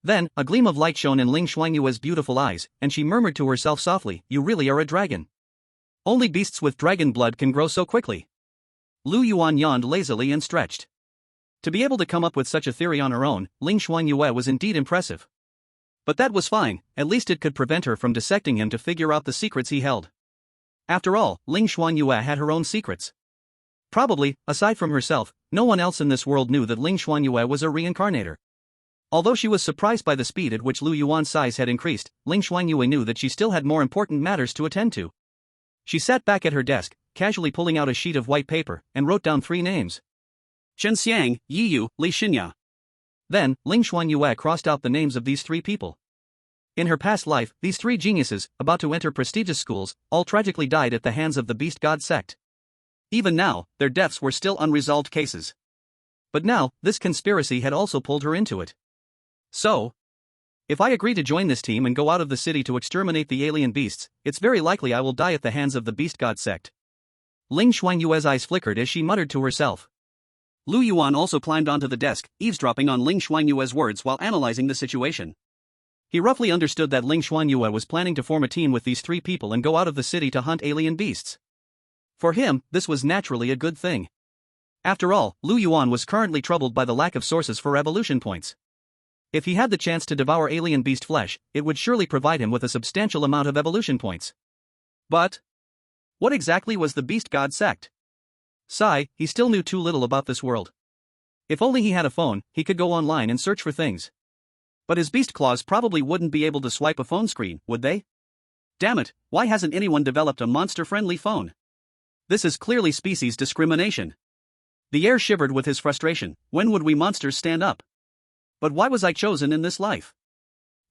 Then, a gleam of light shone in Ling Shuangyue's beautiful eyes, and she murmured to herself softly, you really are a dragon. Only beasts with dragon blood can grow so quickly. Lu Yuan yawned lazily and stretched. To be able to come up with such a theory on her own, Ling Shuangyue was indeed impressive. But that was fine, at least it could prevent her from dissecting him to figure out the secrets he held. After all, Ling Shuangyue had her own secrets. Probably, aside from herself, no one else in this world knew that Ling Shuangyue was a reincarnator. Although she was surprised by the speed at which Lu Yuan's size had increased, Ling Shuangyue knew that she still had more important matters to attend to. She sat back at her desk, casually pulling out a sheet of white paper, and wrote down 3 names. Chen Xiang, Yi Yu, Li Xinya. Then, Ling Shuangyue crossed out the names of these 3 people. In her past life, these 3 geniuses, about to enter prestigious schools, all tragically died at the hands of the beast god sect. Even now, their deaths were still unresolved cases. But now, this conspiracy had also pulled her into it. So, if I agree to join this team and go out of the city to exterminate the alien beasts, it's very likely I will die at the hands of the beast god sect. Ling Shuangyue's eyes flickered as she muttered to herself. Lu Yuan also climbed onto the desk, eavesdropping on Ling Shuangyue's words while analyzing the situation. He roughly understood that Ling Shuangyue was planning to form a team with these 3 people and go out of the city to hunt alien beasts. For him, this was naturally a good thing. After all, Lu Yuan was currently troubled by the lack of sources for evolution points. If he had the chance to devour alien beast flesh, it would surely provide him with a substantial amount of evolution points. But what exactly was the beast god sect? Sigh, he still knew too little about this world. If only he had a phone, he could go online and search for things. But his beast claws probably wouldn't be able to swipe a phone screen, would they? Damn it, why hasn't anyone developed a monster-friendly phone? This is clearly species discrimination. The air shivered with his frustration. When would we monsters stand up? But why was I chosen in this life?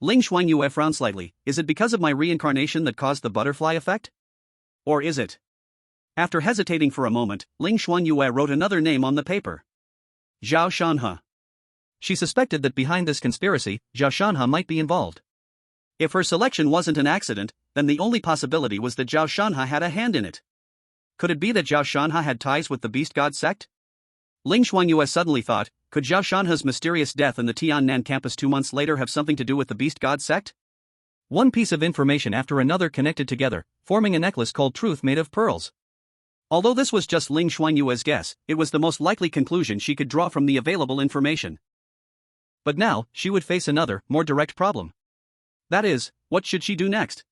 Ling Shuangyue frowned slightly. Is it because of my reincarnation that caused the butterfly effect? Or is it? After hesitating for a moment, Ling Shuangyue wrote another name on the paper. Zhao Shanhe. She suspected that behind this conspiracy, Zhao Shanhe might be involved. If her selection wasn't an accident, then the only possibility was that Zhao Shanhe had a hand in it. Could it be that Zhao Shanhe had ties with the beast god sect? Ling Shuangyue suddenly thought, could Zhao Shanhe's mysterious death in the Tiannan campus 2 months later have something to do with the beast god sect? One piece of information after another connected together, forming a necklace called Truth made of pearls. Although this was just Ling Shuangyue's guess, it was the most likely conclusion she could draw from the available information. But now, she would face another, more direct problem. That is, what should she do next?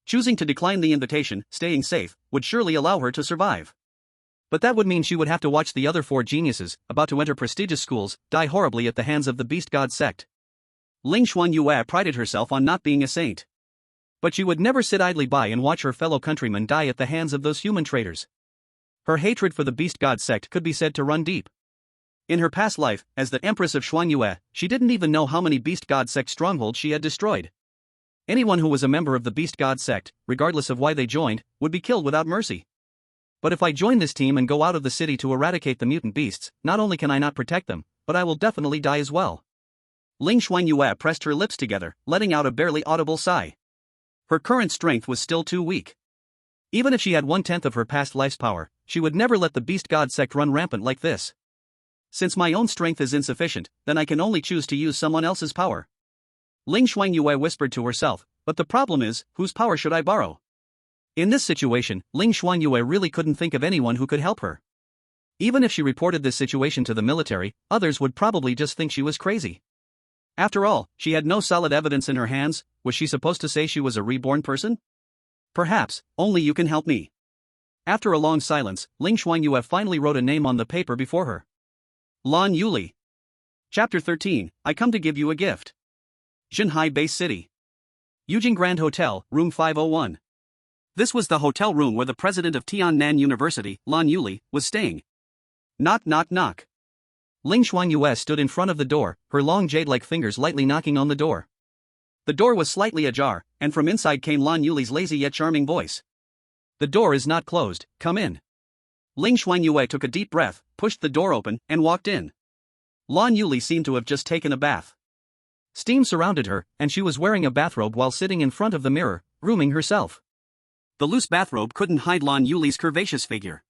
Choosing to decline the invitation, staying safe, would surely allow her to survive. But that would mean she would have to watch the other 4 geniuses, about to enter prestigious schools, die horribly at the hands of the beast god sect. Ling Shuangyue prided herself on not being a saint. But she would never sit idly by and watch her fellow countrymen die at the hands of those human traitors. Her hatred for the beast god sect could be said to run deep. In her past life, as the Empress of Shuangyue, she didn't even know how many beast god sect strongholds she had destroyed. Anyone who was a member of the beast god sect, regardless of why they joined, would be killed without mercy. But if I join this team and go out of the city to eradicate the mutant beasts, not only can I not protect them, but I will definitely die as well. Ling Shuangyue pressed her lips together, letting out a barely audible sigh. Her current strength was still too weak. Even if she had 1/10 of her past life's power, she would never let the beast god sect run rampant like this. Since my own strength is insufficient, then I can only choose to use someone else's power. Ling Shuangyue whispered to herself, but the problem is, whose power should I borrow? In this situation, Ling Shuangyue really couldn't think of anyone who could help her. Even if she reported this situation to the military, others would probably just think she was crazy. After all, she had no solid evidence in her hands. Was she supposed to say she was a reborn person? Perhaps, only you can help me. After a long silence, Ling Shuangyue finally wrote a name on the paper before her. Lan Yuli. Chapter 13, I come to give you a gift. Zhenhai Base City. Yujing Grand Hotel, room 501. This was the hotel room where the president of Tiannan University, Lan Yuli, was staying. Knock knock knock. Ling Shuangyue stood in front of the door, her long jade-like fingers lightly knocking on the door. The door was slightly ajar, and from inside came Lan Yuli's lazy yet charming voice. The door is not closed, come in. Ling Shuangyue took a deep breath, pushed the door open, and walked in. Lan Yuli seemed to have just taken a bath. Steam surrounded her, and she was wearing a bathrobe while sitting in front of the mirror, grooming herself. The loose bathrobe couldn't hide Lan Yuli's curvaceous figure.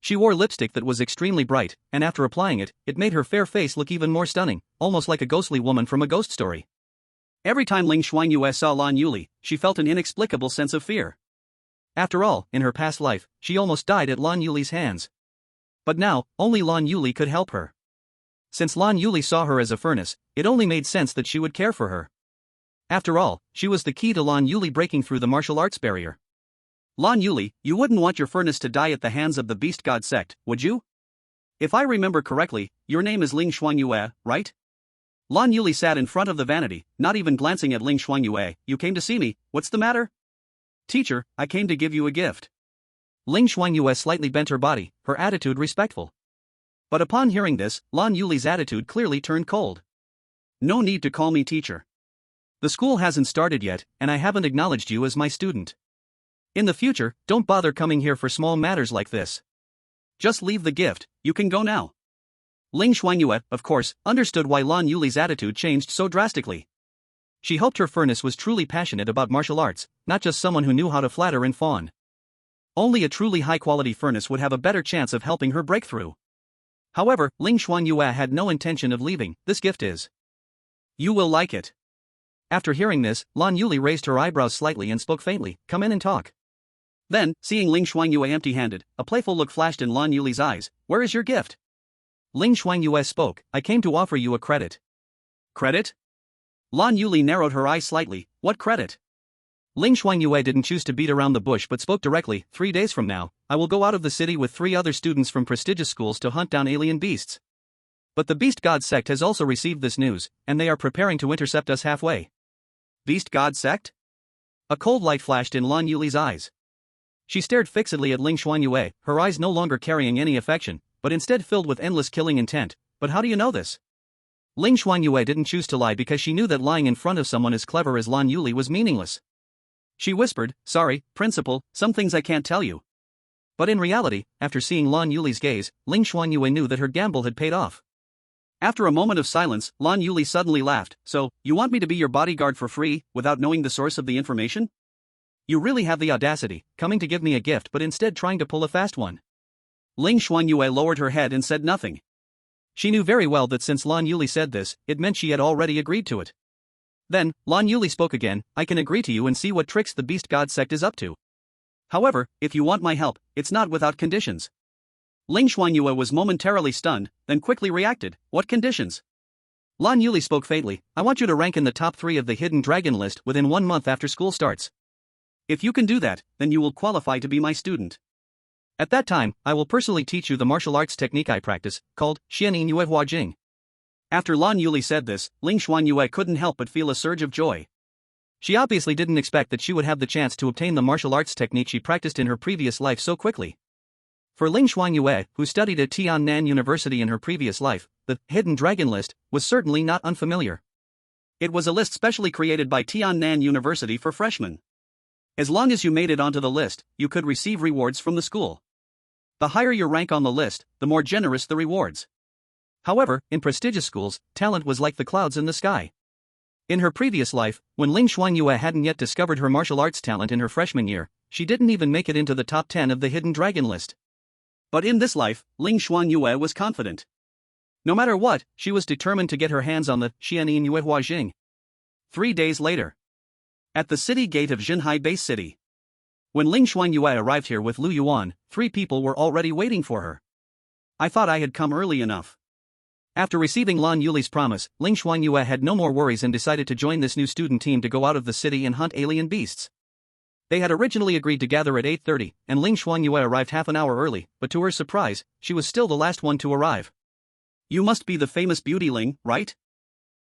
She wore lipstick that was extremely bright, and after applying it, it made her fair face look even more stunning, almost like a ghostly woman from a ghost story. Every time Ling Shuangyue saw Lan Yuli, she felt an inexplicable sense of fear. After all, in her past life, she almost died at Lan Yuli's hands. But now, only Lan Yuli could help her. Since Lan Yuli saw her as a furnace, it only made sense that she would care for her. After all, she was the key to Lan Yuli breaking through the martial arts barrier. Lan Yuli, you wouldn't want your furnace to die at the hands of the Beast God sect, would you? If I remember correctly, your name is Ling Shuangyue, right? Lan Yuli sat in front of the vanity, not even glancing at Ling Shuangyue. You came to see me, what's the matter? Teacher, I came to give you a gift. Ling Shuangyue slightly bent her body, her attitude respectful. But upon hearing this, Lan Yuli's attitude clearly turned cold. No need to call me teacher. The school hasn't started yet, and I haven't acknowledged you as my student. In the future, don't bother coming here for small matters like this. Just leave the gift, you can go now. Ling Shuangyue, of course, understood why Lan Yuli's attitude changed so drastically. She hoped her furnace was truly passionate about martial arts, not just someone who knew how to flatter and fawn. Only a truly high-quality furnace would have a better chance of helping her break through. However, Ling Shuangyue had no intention of leaving. This gift is. You will like it. After hearing this, Lan Yuli raised her eyebrows slightly and spoke faintly, come in and talk. Then, seeing Ling Shuangyue empty-handed, a playful look flashed in Lan Yuli's eyes. Where is your gift? Ling Shuangyue spoke, I came to offer you a credit. Credit? Lan Yuli narrowed her eyes slightly, what credit? Ling Shuangyue didn't choose to beat around the bush but spoke directly, 3 days from now, I will go out of the city with 3 other students from prestigious schools to hunt down alien beasts. But the Beast God sect has also received this news, and they are preparing to intercept us halfway. Beast God sect? A cold light flashed in Lan Yuli's eyes. She stared fixedly at Ling Shuangyue, her eyes no longer carrying any affection, but instead filled with endless killing intent. But how do you know this? Ling Shuangyue didn't choose to lie because she knew that lying in front of someone as clever as Lan Yuli was meaningless. She whispered, sorry, principal, some things I can't tell you. But in reality, after seeing Lan Yuli's gaze, Ling Shuangyue knew that her gamble had paid off. After a moment of silence, Lan Yuli suddenly laughed, so, you want me to be your bodyguard for free, without knowing the source of the information? You really have the audacity, coming to give me a gift but instead trying to pull a fast one. Ling Shuangyue lowered her head and said nothing. She knew very well that since Lan Yuli said this, it meant she had already agreed to it. Then, Lan Yuli spoke again, I can agree to you and see what tricks the Beast God sect is up to. However, if you want my help, it's not without conditions. Ling Shuangyue was momentarily stunned, then quickly reacted, what conditions? Lan Yuli spoke faintly, I want you to rank in the top 3 of the Hidden Dragon list within 1 month after school starts. If you can do that, then you will qualify to be my student. At that time, I will personally teach you the martial arts technique I practice, called Xianin Yue Hua Jing. After Lan Yuli said this, Ling Shuangyue couldn't help but feel a surge of joy. She obviously didn't expect that she would have the chance to obtain the martial arts technique she practiced in her previous life so quickly. For Ling Shuangyue, who studied at Tiannan University in her previous life, the Hidden Dragon list was certainly not unfamiliar. It was a list specially created by Tiannan University for freshmen. As long as you made it onto the list, you could receive rewards from the school. The higher your rank on the list, the more generous the rewards. However, in prestigious schools, talent was like the clouds in the sky. In her previous life, when Ling Shuangyue hadn't yet discovered her martial arts talent in her freshman year, she didn't even make it into the top 10 of the Hidden Dragon list. But in this life, Ling Shuangyue was confident. No matter what, she was determined to get her hands on the Xianin Yue Hua Jing. 3 days later. At the city gate of Zhenhai Base City. When Ling Shuangyue arrived here with Lu Yuan, 3 people were already waiting for her. I thought I had come early enough. After receiving Lan Yuli's promise, Ling Shuangyue had no more worries and decided to join this new student team to go out of the city and hunt alien beasts. They had originally agreed to gather at 8:30, and Ling Shuangyue arrived half an hour early, but to her surprise, she was still the last one to arrive. You must be the famous beauty Ling, right?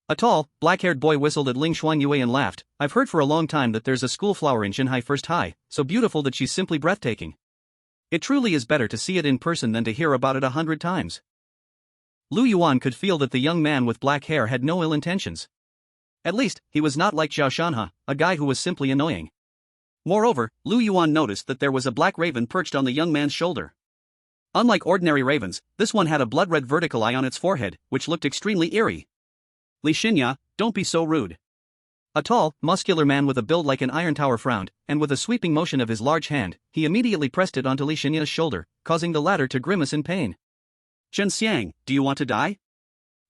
A tall, black-haired boy whistled at Ling Shuangyue and laughed. I've heard for a long time that there's a school flower in Jinhai First High, so beautiful that she's simply breathtaking. It truly is better to see it in person than to hear about it 100 times. Lu Yuan could feel that the young man with black hair had no ill intentions. At least, he was not like Zhao Shanha, a guy who was simply annoying. Moreover, Lu Yuan noticed that there was a black raven perched on the young man's shoulder. Unlike ordinary ravens, this one had a blood-red vertical eye on its forehead, which looked extremely eerie. Li Xinya, don't be so rude. A tall, muscular man with a build like an iron tower frowned, and with a sweeping motion of his large hand, he immediately pressed it onto Li Xinya's shoulder, causing the latter to grimace in pain. Chen Xiang, do you want to die?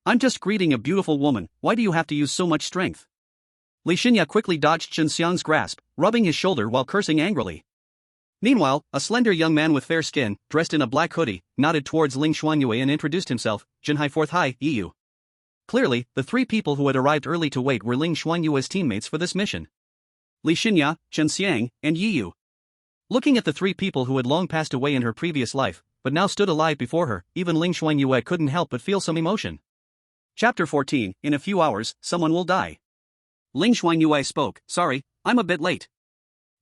I'm just greeting a beautiful woman, why do you have to use so much strength? Li Xinya quickly dodged Chen Xiang's grasp, rubbing his shoulder while cursing angrily. Meanwhile, a slender young man with fair skin, dressed in a black hoodie, nodded towards Ling Shuangyue and introduced himself, Jinhai Fourth High, EU. Clearly, the three people who had arrived early to wait were Ling Shuangyue's teammates for this mission. Li Xinya, Chen Xiang, and Yu. Looking at the three people who had long passed away in her previous life, but now stood alive before her, even Ling Shuangyue couldn't help but feel some emotion. Chapter 14, in a few hours, someone will die. Ling Shuangyue spoke, sorry, I'm a bit late.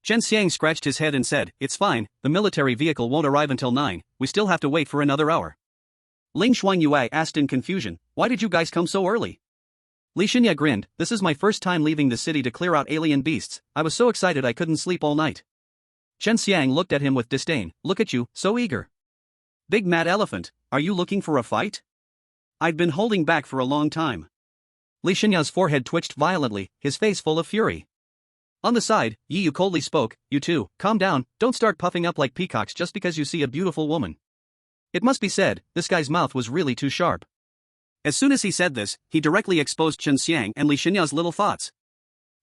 Chen Xiang scratched his head and said, it's fine, the military vehicle won't arrive until 9, we still have to wait for another hour. Ling Shuangyue asked in confusion, why did you guys come so early? Li Xinya grinned, this is my first time leaving the city to clear out alien beasts, I was so excited I couldn't sleep all night. Chen Xiang looked at him with disdain, look at you, so eager. Big mad elephant, are you looking for a fight? I'd been holding back for a long time. Li Xinya's forehead twitched violently, his face full of fury. On the side, Yu coldly spoke, you two, calm down, don't start puffing up like peacocks just because you see a beautiful woman. It must be said, this guy's mouth was really too sharp. As soon as he said this, he directly exposed Chen Xiang and Li Xinya's little thoughts.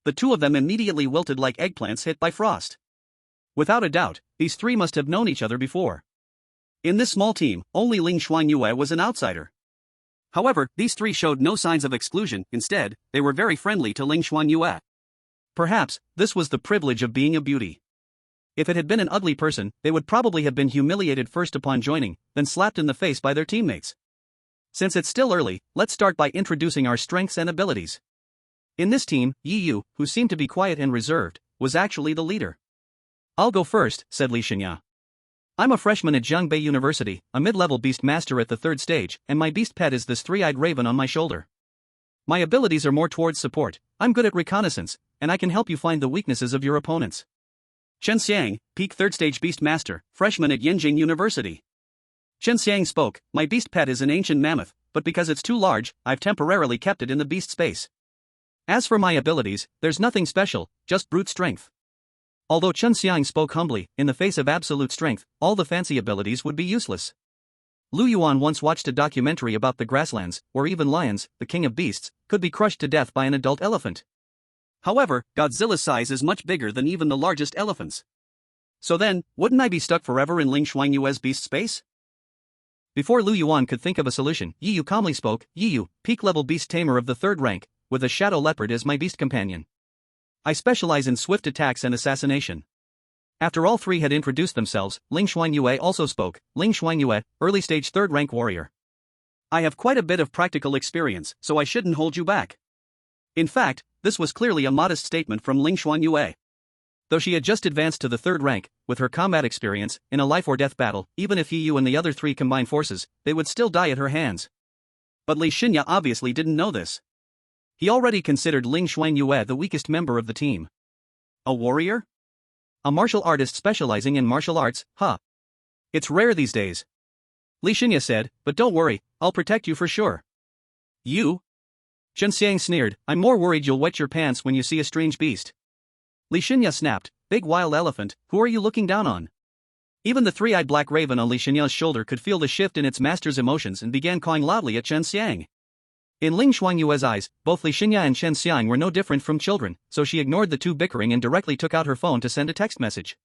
The two of them immediately wilted like eggplants hit by frost. Without a doubt, these three must have known each other before. In this small team, only Ling Shuangyue was an outsider. However, these three showed no signs of exclusion, instead, they were very friendly to Ling Shuangyue. Perhaps, this was the privilege of being a beauty. If it had been an ugly person, they would probably have been humiliated first upon joining, then slapped in the face by their teammates. Since it's still early, let's start by introducing our strengths and abilities. In this team, Yu, who seemed to be quiet and reserved, was actually the leader. I'll go first, said Li Xinya. I'm a freshman at Zhangbei University, a mid-level beast master at the 3rd stage, and my beast pet is this three-eyed raven on my shoulder. My abilities are more towards support, I'm good at reconnaissance, and I can help you find the weaknesses of your opponents. Chen Xiang, peak 3rd stage beast master, freshman at Yenjing University. Chen Xiang spoke, my beast pet is an ancient mammoth, but because it's too large, I've temporarily kept it in the beast space. As for my abilities, there's nothing special, just brute strength. Although Chen Xiang spoke humbly, in the face of absolute strength, all the fancy abilities would be useless. Lu Yuan once watched a documentary about the grasslands, where even lions, the king of beasts, could be crushed to death by an adult elephant. However, Godzilla's size is much bigger than even the largest elephants. So then, wouldn't I be stuck forever in Ling Shuangyue's beast space? Before Lu Yuan could think of a solution, Yu calmly spoke, Yu, peak-level beast tamer of the 3rd rank, with a shadow leopard as my beast companion. I specialize in swift attacks and assassination. After all three had introduced themselves, Ling Shuangyue also spoke, Ling Shuangyue, early-stage 3rd rank warrior. I have quite a bit of practical experience, so I shouldn't hold you back. In fact, this was clearly a modest statement from Ling Shuangyue. Though she had just advanced to the 3rd rank, with her combat experience, in a life-or-death battle, even if Yu and the other three combined forces, they would still die at her hands. But Li Xinya obviously didn't know this. He already considered Ling Shuangyue the weakest member of the team. A warrior? A martial artist specializing in martial arts, huh? It's rare these days. Li Xinya said, but don't worry, I'll protect you for sure. You? Chen Xiang sneered, I'm more worried you'll wet your pants when you see a strange beast. Li Xinya snapped, big wild elephant, who are you looking down on? Even the three-eyed black raven on Li Xinya's shoulder could feel the shift in its master's emotions and began cawing loudly at Chen Xiang. In Ling Shuangyue's eyes, both Li Xinya and Chen Xiang were no different from children, so she ignored the two bickering and directly took out her phone to send a text message.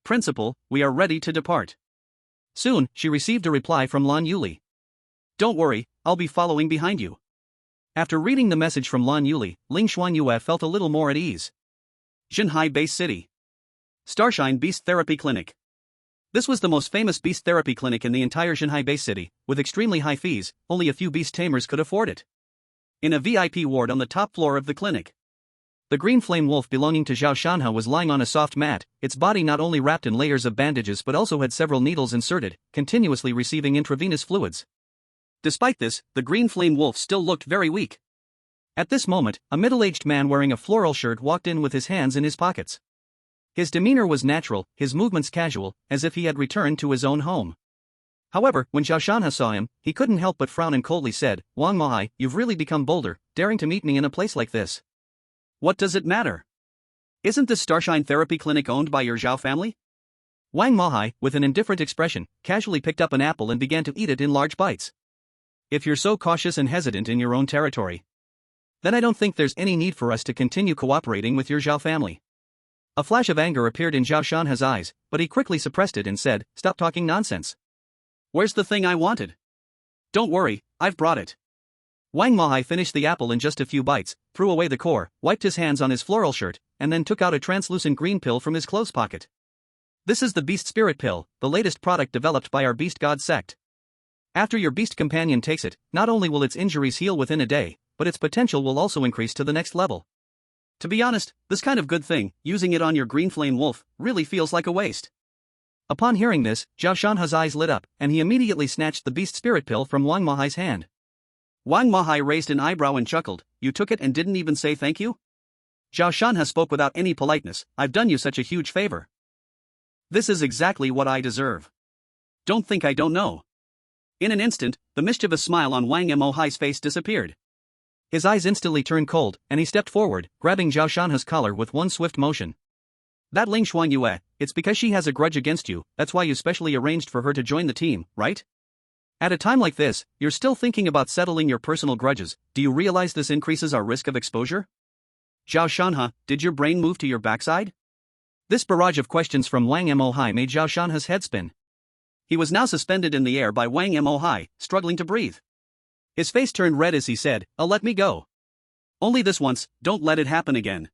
Principal, we are ready to depart. Soon, she received a reply from Lan Yuli. Don't worry, I'll be following behind you. After reading the message from Lan Yuli, Ling Shuangyue felt a little more at ease. Xinhai Base City. Starshine Beast Therapy Clinic. This was the most famous beast therapy clinic in the entire Xinhai Base City, with extremely high fees. Only a few beast tamers could afford it. In a VIP ward on the top floor of the clinic, the green flame wolf belonging to Zhao Shanhe was lying on a soft mat, its body not only wrapped in layers of bandages but also had several needles inserted, continuously receiving intravenous fluids. Despite this, the green flame wolf still looked very weak. At this moment, a middle-aged man wearing a floral shirt walked in with his hands in his pockets. His demeanor was natural, his movements casual, as if he had returned to his own home. However, when Zhao Shanhe saw him, he couldn't help but frown and coldly said, "Wang Mohai, you've really become bolder, daring to meet me in a place like this." "What does it matter? Isn't this Starshine Therapy Clinic owned by your Zhao family?" Wang Mohai, with an indifferent expression, casually picked up an apple and began to eat it in large bites. "If you're so cautious and hesitant in your own territory, then I don't think there's any need for us to continue cooperating with your Zhao family." A flash of anger appeared in Zhao Shanhe's eyes, but he quickly suppressed it and said, "Stop talking nonsense. Where's the thing I wanted? Don't worry, I've brought it." Wang Mohai finished the apple in just a few bites, threw away the core, wiped his hands on his floral shirt, and then took out a translucent green pill from his clothes pocket. "This is the Beast Spirit Pill, the latest product developed by our Beast God sect. After your beast companion takes it, not only will its injuries heal within a day, but its potential will also increase to the next level. To be honest, this kind of good thing, using it on your green flame wolf, really feels like a waste." Upon hearing this, Zhao Shanhe's eyes lit up, and he immediately snatched the Beast Spirit Pill from Wang Mohai's hand. Wang Mohai raised an eyebrow and chuckled, "You took it and didn't even say thank you?" Zhao Shanhe spoke without any politeness, "I've done you such a huge favor. This is exactly what I deserve. Don't think I don't know." In an instant, the mischievous smile on Wang Mohai's face disappeared. His eyes instantly turned cold, and he stepped forward, grabbing Zhao Shanhe's collar with one swift motion. "That Ling Shuangyue, it's because she has a grudge against you, that's why you specially arranged for her to join the team, right? At a time like this, you're still thinking about settling your personal grudges. Do you realize this increases our risk of exposure? Zhao Shanhe, did your brain move to your backside?" This barrage of questions from Wang Mohai made Zhao Shanhe's head spin. He was now suspended in the air by Wang Mohai, struggling to breathe. His face turned red as he said, "Let me go. Only this once, don't let it happen again."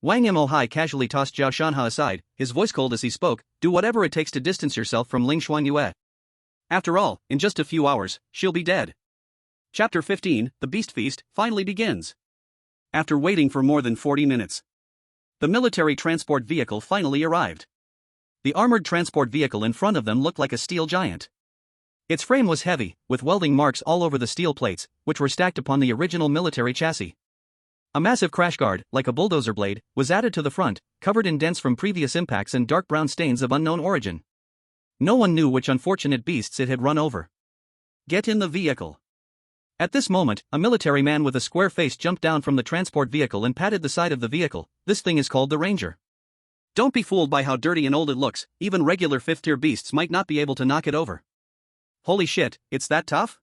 Wang Mohai casually tossed Zhao Shanhe aside, his voice cold as he spoke, "Do whatever it takes to distance yourself from Ling Shuangyue. After all, in just a few hours, she'll be dead." Chapter 15, The Beast Feast, finally begins. After waiting for more than 40 minutes, the military transport vehicle finally arrived. The armored transport vehicle in front of them looked like a steel giant. Its frame was heavy, with welding marks all over the steel plates, which were stacked upon the original military chassis. A massive crash guard, like a bulldozer blade, was added to the front, covered in dents from previous impacts and dark brown stains of unknown origin. No one knew which unfortunate beasts it had run over. "Get in the vehicle." At this moment, a military man with a square face jumped down from the transport vehicle and patted the side of the vehicle. "This thing is called the Ranger. Don't be fooled by how dirty and old it looks, even regular 5th-tier beasts might not be able to knock it over." "Holy shit, it's that tough?"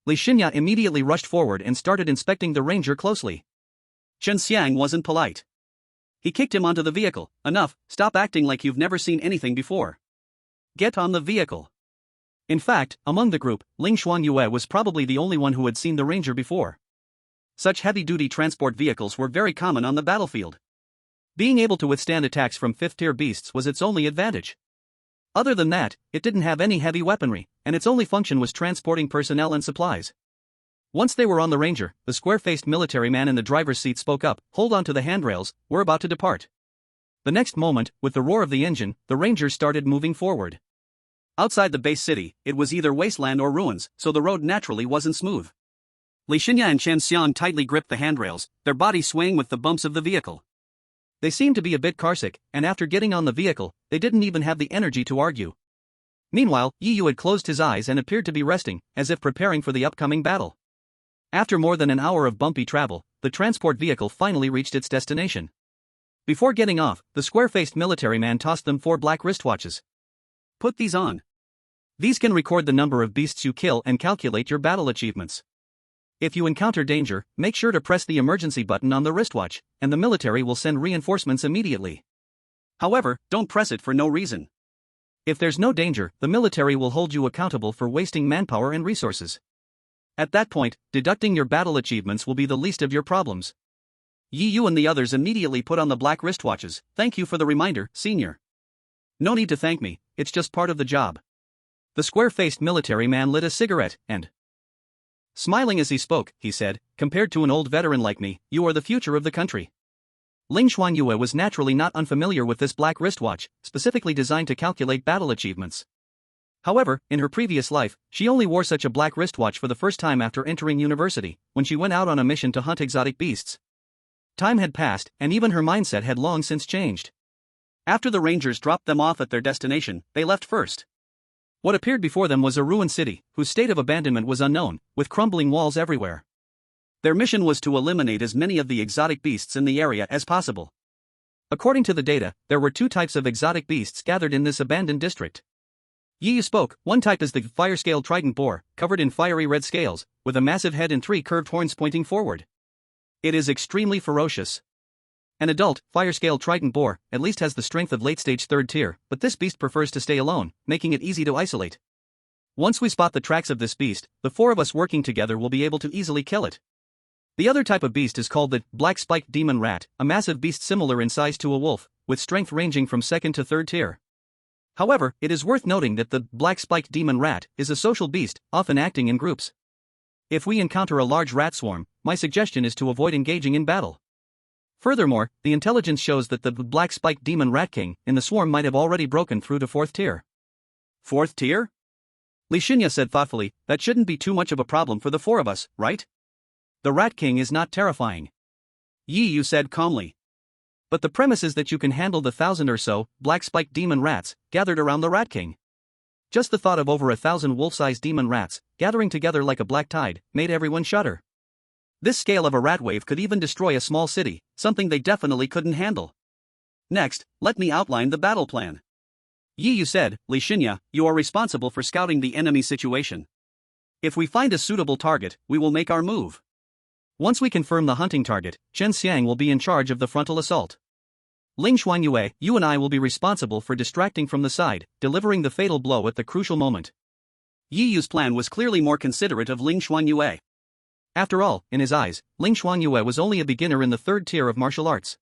Li Xinya immediately rushed forward and started inspecting the Ranger closely. Chen Xiang wasn't polite. He kicked him onto the vehicle. "Enough, stop acting like you've never seen anything before. Get on the vehicle." In fact, among the group, Ling Shuangyue was probably the only one who had seen the Ranger before. Such heavy-duty transport vehicles were very common on the battlefield. Being able to withstand attacks from 5th-tier beasts was its only advantage. Other than that, it didn't have any heavy weaponry, and its only function was transporting personnel and supplies. Once they were on the Ranger, the square-faced military man in the driver's seat spoke up, "Hold on to the handrails, we're about to depart." The next moment, with the roar of the engine, the Ranger started moving forward. Outside the base city, it was either wasteland or ruins, so the road naturally wasn't smooth. Li Xinya and Chen Xiang tightly gripped the handrails, their bodies swaying with the bumps of the vehicle. They seemed to be a bit carsick, and after getting on the vehicle, they didn't even have the energy to argue. Meanwhile, Yi Yu had closed his eyes and appeared to be resting, as if preparing for the upcoming battle. After more than an hour of bumpy travel, the transport vehicle finally reached its destination. Before getting off, the square-faced military man tossed them 4 black wristwatches. "Put these on. These can record the number of beasts you kill and calculate your battle achievements. If you encounter danger, make sure to press the emergency button on the wristwatch, and the military will send reinforcements immediately. However, don't press it for no reason. If there's no danger, the military will hold you accountable for wasting manpower and resources. At that point, deducting your battle achievements will be the least of your problems. Yi Yu and the others immediately put on the black wristwatches. Thank you for the reminder, senior. No need to thank me, it's just part of the job. The square-faced military man lit a cigarette, and smiling as he spoke, he said, compared to an old veteran like me, you are the future of the country. Ling Shuangyue was naturally not unfamiliar with this black wristwatch, specifically designed to calculate battle achievements. However, in her previous life, she only wore such a black wristwatch for the first time after entering university, when she went out on a mission to hunt exotic beasts. Time had passed, and even her mindset had long since changed. After the rangers dropped them off at their destination, they left first. What appeared before them was a ruined city, whose state of abandonment was unknown, with crumbling walls everywhere. Their mission was to eliminate as many of the exotic beasts in the area as possible. According to the data, there were 2 types of exotic beasts gathered in this abandoned district. Yi Yu spoke. One type is the fire-scaled trident boar, covered in fiery red scales, with a massive head and 3 curved horns pointing forward. It is extremely ferocious. An adult, fire-scaled trident boar, at least has the strength of late-stage 3rd tier, but this beast prefers to stay alone, making it easy to isolate. Once we spot the tracks of this beast, the 4 of us working together will be able to easily kill it. The other type of beast is called the black-spiked demon rat, a massive beast similar in size to a wolf, with strength ranging from 2nd to 3rd tier. However, it is worth noting that the black-spiked demon rat is a social beast, often acting in groups. If we encounter a large rat swarm, my suggestion is to avoid engaging in battle. Furthermore, the intelligence shows that the black-spiked demon rat king in the swarm might have already broken through to 4th tier. 4th tier? Li Shuangyue said thoughtfully, that shouldn't be too much of a problem for the 4 of us, right? The rat king is not terrifying. Yi Yu said calmly. But the premise is that you can handle the 1,000 or so black-spiked demon rats gathered around the rat king. Just the thought of over 1,000 wolf-sized demon rats gathering together like a black tide made everyone shudder. This scale of a rat wave could even destroy a small city, something they definitely couldn't handle. Next, let me outline the battle plan. Yi Yu said, Li Shuangyue, you are responsible for scouting the enemy situation. If we find a suitable target, we will make our move. Once we confirm the hunting target, Chen Xiang will be in charge of the frontal assault. Ling Shuangyue, you and I will be responsible for distracting from the side, delivering the fatal blow at the crucial moment. Yi Yu's plan was clearly more considerate of Ling Shuangyue. After all, in his eyes, Ling Shuangyue was only a beginner in the 3rd tier of martial arts.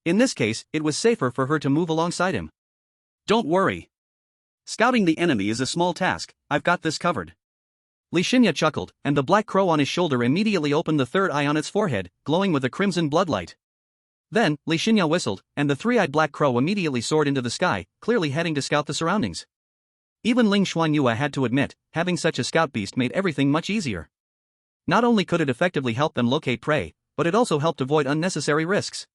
In this case, it was safer for her to move alongside him. Don't worry. Scouting the enemy is a small task, I've got this covered. Li Shuangyue chuckled, and the black crow on his shoulder immediately opened the 3rd eye on its forehead, glowing with a crimson bloodlight. Then, Li Shuangyue whistled, and the 3-eyed black crow immediately soared into the sky, clearly heading to scout the surroundings. Even Ling Shuangyue had to admit, having such a scout beast made everything much easier. Not only could it effectively help them locate prey, but it also helped avoid unnecessary risks.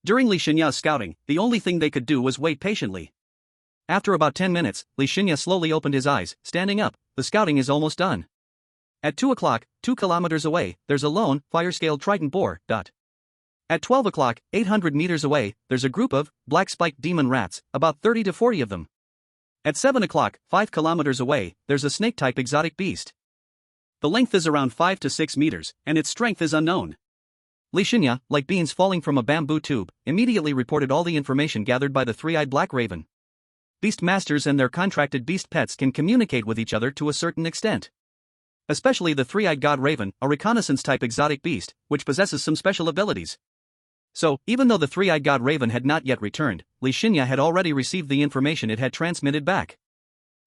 During Li Shuangyue's scouting, the only thing they could do was wait patiently. After about 10 minutes, Li Shuangyue slowly opened his eyes, standing up. The scouting is almost done. At 2 o'clock, 2 kilometers away, there's a lone, fire-scaled trident boar. At 12 o'clock, 800 meters away, there's a group of black-spiked demon rats, about 30 to 40 of them. At 7 o'clock, 5 kilometers away, there's a snake-type exotic beast. The length is around 5 to 6 meters, and its strength is unknown. Li Shuangyue, like beans falling from a bamboo tube, immediately reported all the information gathered by the 3-eyed black raven. Beast masters and their contracted beast pets can communicate with each other to a certain extent. Especially the 3-eyed god raven, a reconnaissance-type exotic beast, which possesses some special abilities. So, even though the 3-eyed god raven had not yet returned, Li Shuangyue had already received the information it had transmitted back.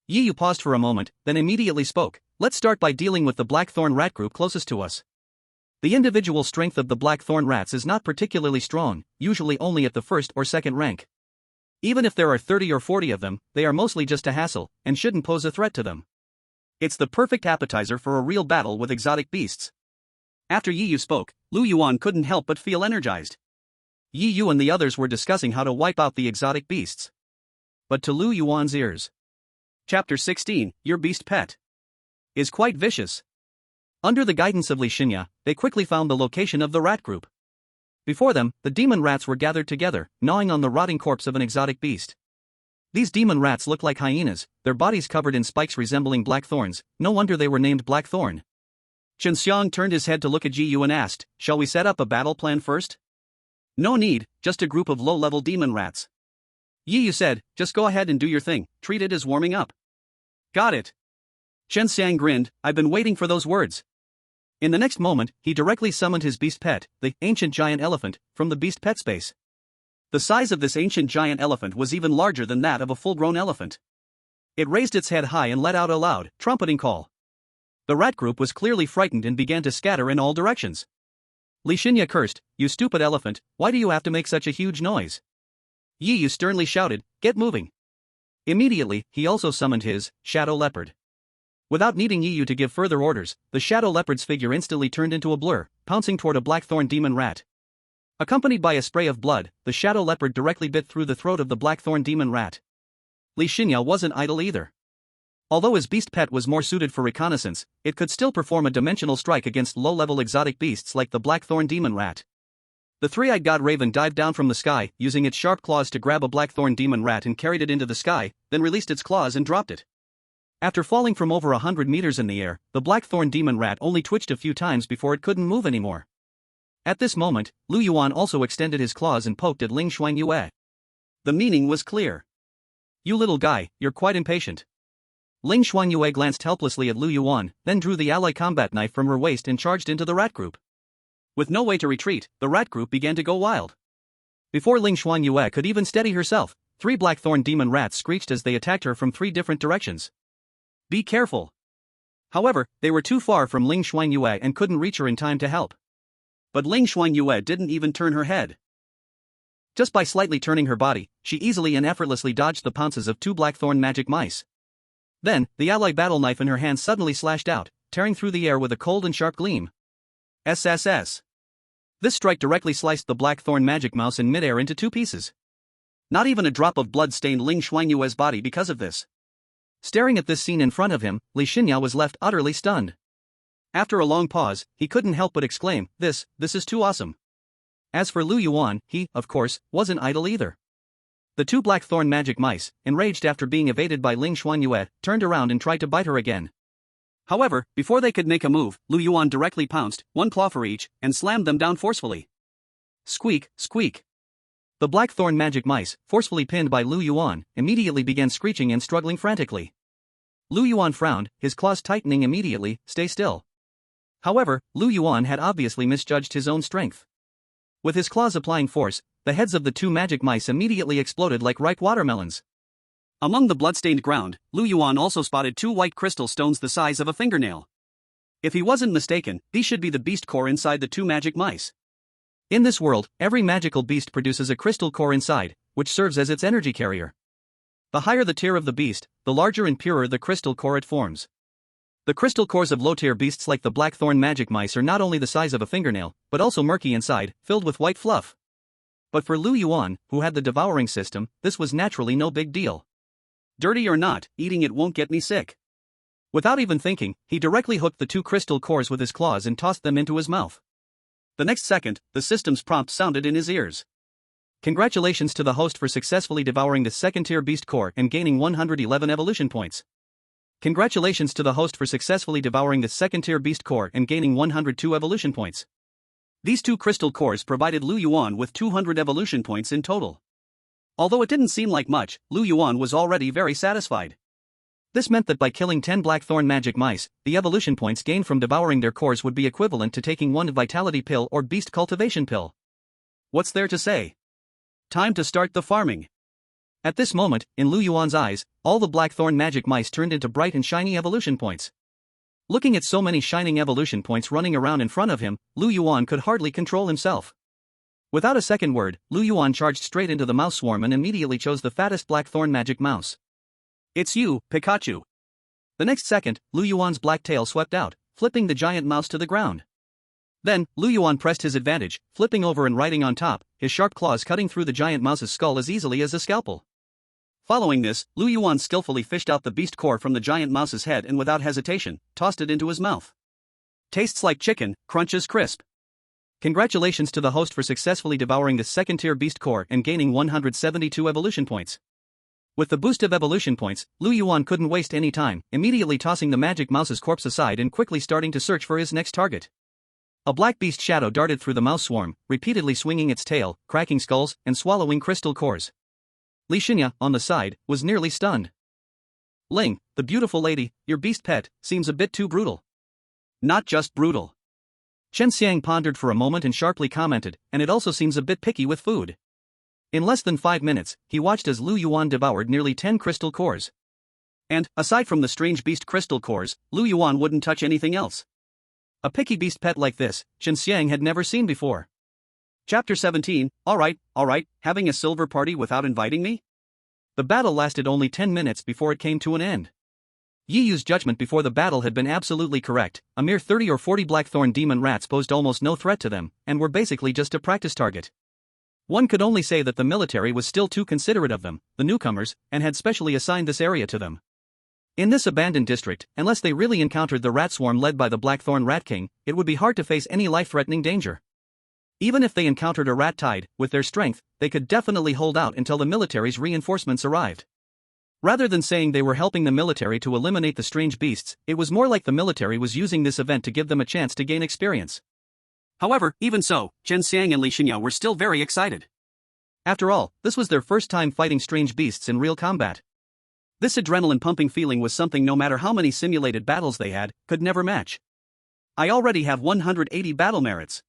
Yi Yu paused for a moment, then immediately spoke. Let's start by dealing with the blackthorn rat group closest to us. The individual strength of the blackthorn rats is not particularly strong, usually only at the 1st or 2nd rank. Even if there are 30 or 40 of them, they are mostly just a hassle, and shouldn't pose a threat to them. It's the perfect appetizer for a real battle with exotic beasts. After Yi Yu spoke, Lu Yuan couldn't help but feel energized. Yi Yu and the others were discussing how to wipe out the exotic beasts. But to Lu Yuan's ears, Chapter 16, Your Beast Pet, is quite vicious. Under the guidance of Li Shuangyue, they quickly found the location of the rat group. Before them, the demon rats were gathered together, gnawing on the rotting corpse of an exotic beast. These demon rats look like hyenas, their bodies covered in spikes resembling black thorns. No wonder they were named Blackthorn. Chen Xiang turned his head to look at Ji Yu and asked, "Shall we set up a battle plan first?" "No need, just a group of low-level demon rats." Yi Yu said, just go ahead and do your thing, treat it as warming up. Got it. Chen Xiang grinned, I've been waiting for those words. In the next moment, he directly summoned his beast pet, the ancient giant elephant, from the beast pet space. The size of this ancient giant elephant was even larger than that of a full-grown elephant. It raised its head high and let out a loud, trumpeting call. The rat group was clearly frightened and began to scatter in all directions. Li Shuangyue cursed, you stupid elephant, why do you have to make such a huge noise? Yi Yu sternly shouted, get moving. Immediately, he also summoned his shadow leopard. Without needing Yi Yu to give further orders, the shadow leopard's figure instantly turned into a blur, pouncing toward a blackthorn demon rat. Accompanied by a spray of blood, the shadow leopard directly bit through the throat of the blackthorn demon rat. Li Shuangyue wasn't idle either. Although his beast pet was more suited for reconnaissance, it could still perform a dimensional strike against low-level exotic beasts like the blackthorn demon rat. The three-eyed god raven dived down from the sky, using its sharp claws to grab a blackthorn demon rat and carried it into the sky, then released its claws and dropped it. After falling from over 100 meters in the air, the blackthorn demon rat only twitched a few times before it couldn't move anymore. At this moment, Lu Yuan also extended his claws and poked at Ling Shuangyue. The meaning was clear. You little guy, you're quite impatient. Ling Shuangyue glanced helplessly at Lu Yuan, then drew the ally combat knife from her waist and charged into the rat group. With no way to retreat, the rat group began to go wild. Before Ling Shuangyue could even steady herself, 3 blackthorn demon rats screeched as they attacked her from 3 different directions. Be careful. However, they were too far from Ling Shuangyue and couldn't reach her in time to help. But Ling Shuangyue didn't even turn her head. Just by slightly turning her body, she easily and effortlessly dodged the pounces of 2 blackthorn magic mice. Then, the ally battle knife in her hand suddenly slashed out, tearing through the air with a cold and sharp gleam. SSS. This strike directly sliced the blackthorn magic mouse in midair into 2 pieces. Not even a drop of blood stained Ling Shuangyue's body because of this. Staring at this scene in front of him, Li Shuangyue was left utterly stunned. After a long pause, he couldn't help but exclaim, this is too awesome. As for Lu Yuan, he, of course, wasn't idle either. The 2 blackthorn magic mice, enraged after being evaded by Ling Shuangyue, turned around and tried to bite her again. However, before they could make a move, Lu Yuan directly pounced, 1 claw for each, and slammed them down forcefully. Squeak, squeak. The blackthorn magic mice, forcefully pinned by Lu Yuan, immediately began screeching and struggling frantically. Lu Yuan frowned, his claws tightening immediately, stay still. However, Lu Yuan had obviously misjudged his own strength. With his claws applying force, the heads of the 2 magic mice immediately exploded like ripe watermelons. Among the bloodstained ground, Lu Yuan also spotted 2 white crystal stones the size of a fingernail. If he wasn't mistaken, these should be the beast core inside the 2 magic mice. In this world, every magical beast produces a crystal core inside, which serves as its energy carrier. The higher the tier of the beast, the larger and purer the crystal core it forms. The crystal cores of low-tier beasts like the blackthorn magic mice are not only the size of a fingernail, but also murky inside, filled with white fluff. But for Lu Yuan, who had the devouring system, this was naturally no big deal. Dirty or not, eating it won't get me sick. Without even thinking, he directly hooked the 2 crystal cores with his claws and tossed them into his mouth. The next second, the system's prompt sounded in his ears. Congratulations to the host for successfully devouring the 2nd-tier beast core and gaining 111 evolution points. Congratulations to the host for successfully devouring the 2nd-tier beast core and gaining 102 evolution points. These 2 crystal cores provided Lu Yuan with 200 evolution points in total. Although it didn't seem like much, Lu Yuan was already very satisfied. This meant that by killing 10 blackthorn magic mice, the evolution points gained from devouring their cores would be equivalent to taking 1 vitality pill or beast cultivation pill. What's there to say? Time to start the farming. At this moment, in Lu Yuan's eyes, all the blackthorn magic mice turned into bright and shiny evolution points. Looking at so many shining evolution points running around in front of him, Lu Yuan could hardly control himself. Without a second word, Lu Yuan charged straight into the mouse swarm and immediately chose the fattest blackthorn magic mouse. It's you, Pikachu. The next second, Lu Yuan's black tail swept out, flipping the giant mouse to the ground. Then, Lu Yuan pressed his advantage, flipping over and riding on top, his sharp claws cutting through the giant mouse's skull as easily as a scalpel. Following this, Lu Yuan skillfully fished out the beast core from the giant mouse's head and without hesitation, tossed it into his mouth. Tastes like chicken, crunches crisp. Congratulations to the host for successfully devouring the 2nd-tier beast core and gaining 172 evolution points. With the boost of evolution points, Lu Yuan couldn't waste any time, immediately tossing the magic mouse's corpse aside and quickly starting to search for his next target. A black beast shadow darted through the mouse swarm, repeatedly swinging its tail, cracking skulls, and swallowing crystal cores. Li Shuangyue, on the side, was nearly stunned. Ling, the beautiful lady, your beast pet, seems a bit too brutal. Not just brutal. Chen Xiang pondered for a moment and sharply commented, and it also seems a bit picky with food. In less than 5 minutes, he watched as Lu Yuan devoured nearly 10 crystal cores. And, aside from the strange beast crystal cores, Lu Yuan wouldn't touch anything else. A picky beast pet like this, Chen Xiang had never seen before. Chapter 17, alright, having a silver party without inviting me? The battle lasted only 10 minutes before it came to an end. Yi Yu's judgment before the battle had been absolutely correct. A mere 30 or 40 blackthorn demon rats posed almost no threat to them, and were basically just a practice target. One could only say that the military was still too considerate of them, the newcomers, and had specially assigned this area to them. In this abandoned district, unless they really encountered the rat swarm led by the Blackthorn Rat King, it would be hard to face any life-threatening danger. Even if they encountered a rat tide, with their strength, they could definitely hold out until the military's reinforcements arrived. Rather than saying they were helping the military to eliminate the strange beasts, it was more like the military was using this event to give them a chance to gain experience. However, even so, Chen Xiang and Li Shuangyue were still very excited. After all, this was their first time fighting strange beasts in real combat. This adrenaline-pumping feeling was something no matter how many simulated battles they had, could never match. I already have 180 battle merits.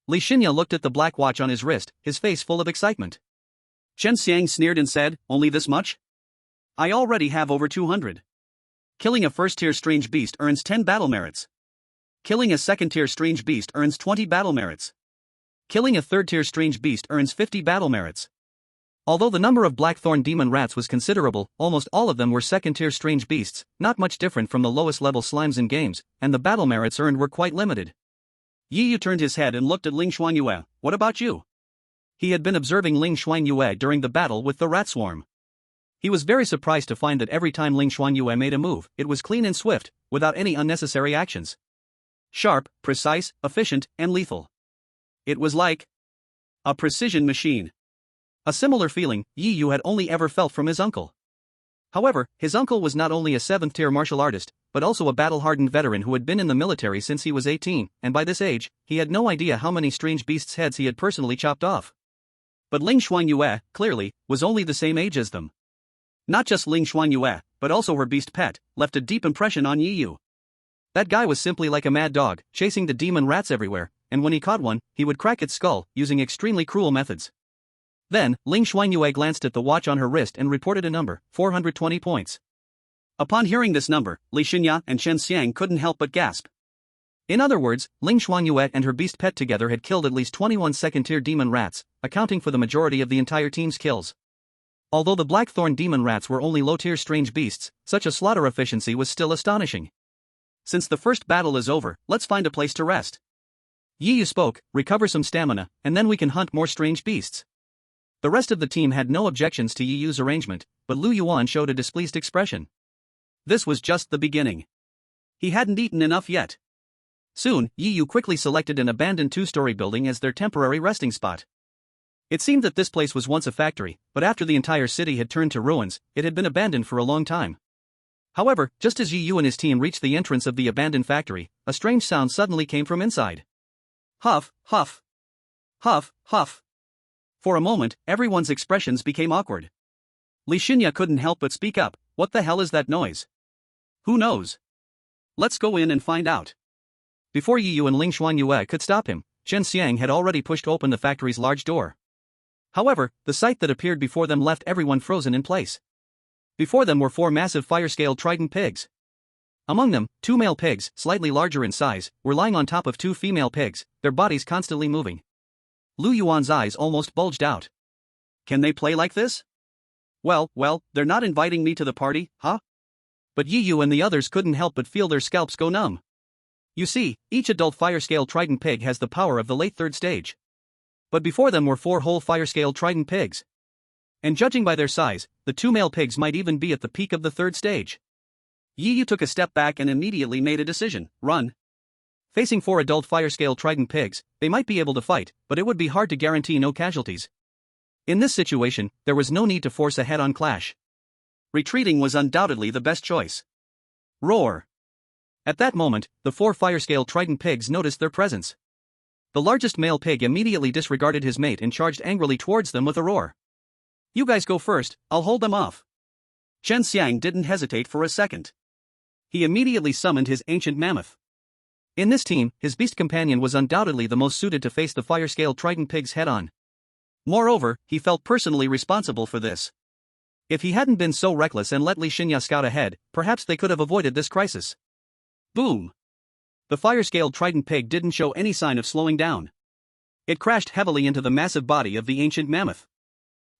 Li Shuangyue looked at the black watch on his wrist, his face full of excitement. Chen Xiang sneered and said, only this much? I already have over 200. Killing a first-tier strange beast earns 10 battle merits. Killing a second-tier strange beast earns 20 battle merits. Killing a third-tier strange beast earns 50 battle merits. Although the number of blackthorn demon rats was considerable, almost all of them were second-tier strange beasts, not much different from the lowest-level slimes in games, and the battle merits earned were quite limited. Yi Yu turned his head and looked at Ling Shuangyue. What about you? He had been observing Ling Shuangyue during the battle with the rat swarm. He was very surprised to find that every time Ling Shuangyue made a move, it was clean and swift, without any unnecessary actions. Sharp, precise, efficient, and lethal. It was like a precision machine. A similar feeling, Yi Yu had only ever felt from his uncle. However, his uncle was not only a 7th-tier martial artist, but also a battle-hardened veteran who had been in the military since he was 18, and by this age, he had no idea how many strange beasts' heads he had personally chopped off. But Ling Shuangyue, clearly, was only the same age as them. Not just Ling Shuangyue, but also her beast pet, left a deep impression on Yi Yu. That guy was simply like a mad dog, chasing the demon rats everywhere, and when he caught one, he would crack its skull, using extremely cruel methods. Then, Ling Shuangyue glanced at the watch on her wrist and reported a number, 420 points. Upon hearing this number, Li Shuangyue and Chen Xiang couldn't help but gasp. In other words, Ling Shuangyue and her beast pet together had killed at least 21 second-tier demon rats, accounting for the majority of the entire team's kills. Although the blackthorn demon rats were only low-tier strange beasts, such a slaughter efficiency was still astonishing. Since the first battle is over, let's find a place to rest. Yi Yu spoke, recover some stamina, and then we can hunt more strange beasts. The rest of the team had no objections to Yi Yu's arrangement, but Lu Yuan showed a displeased expression. This was just the beginning. He hadn't eaten enough yet. Soon, Yi Yu quickly selected an abandoned 2-story building as their temporary resting spot. It seemed that this place was once a factory, but after the entire city had turned to ruins, it had been abandoned for a long time. However, just as Yi Yu and his team reached the entrance of the abandoned factory, a strange sound suddenly came from inside. Huff, huff. Huff, huff. For a moment, everyone's expressions became awkward. Li Shuangyue couldn't help but speak up, what the hell is that noise? Who knows? Let's go in and find out. Before Yi Yu and Ling Shuangyue could stop him, Chen Xiang had already pushed open the factory's large door. However, the sight that appeared before them left everyone frozen in place. Before them were 4 massive fire-scale trident pigs. Among them, 2 male pigs, slightly larger in size, were lying on top of 2 female pigs, their bodies constantly moving. Lu Yuan's eyes almost bulged out. Can they play like this? Well, they're not inviting me to the party, huh? But Yi Yu and the others couldn't help but feel their scalps go numb. You see, each adult fire-scale trident pig has the power of the late 3rd stage. But before them were 4 whole fire-scale trident pigs. And judging by their size, the 2 male pigs might even be at the peak of the 3rd stage. Yi Yu took a step back and immediately made a decision, run. Facing 4 adult fire-scale trident pigs, they might be able to fight, but it would be hard to guarantee no casualties. In this situation, there was no need to force a head-on clash. Retreating was undoubtedly the best choice. Roar. At that moment, the 4 fire-scale trident pigs noticed their presence. The largest male pig immediately disregarded his mate and charged angrily towards them with a roar. You guys go first, I'll hold them off. Chen Xiang didn't hesitate for a second. He immediately summoned his ancient mammoth. In this team, his beast companion was undoubtedly the most suited to face the fire-scale trident pigs head-on. Moreover, he felt personally responsible for this. If he hadn't been so reckless and let Li Shuangyue scout ahead, perhaps they could have avoided this crisis. Boom! The fire-scale trident pig didn't show any sign of slowing down. It crashed heavily into the massive body of the ancient mammoth.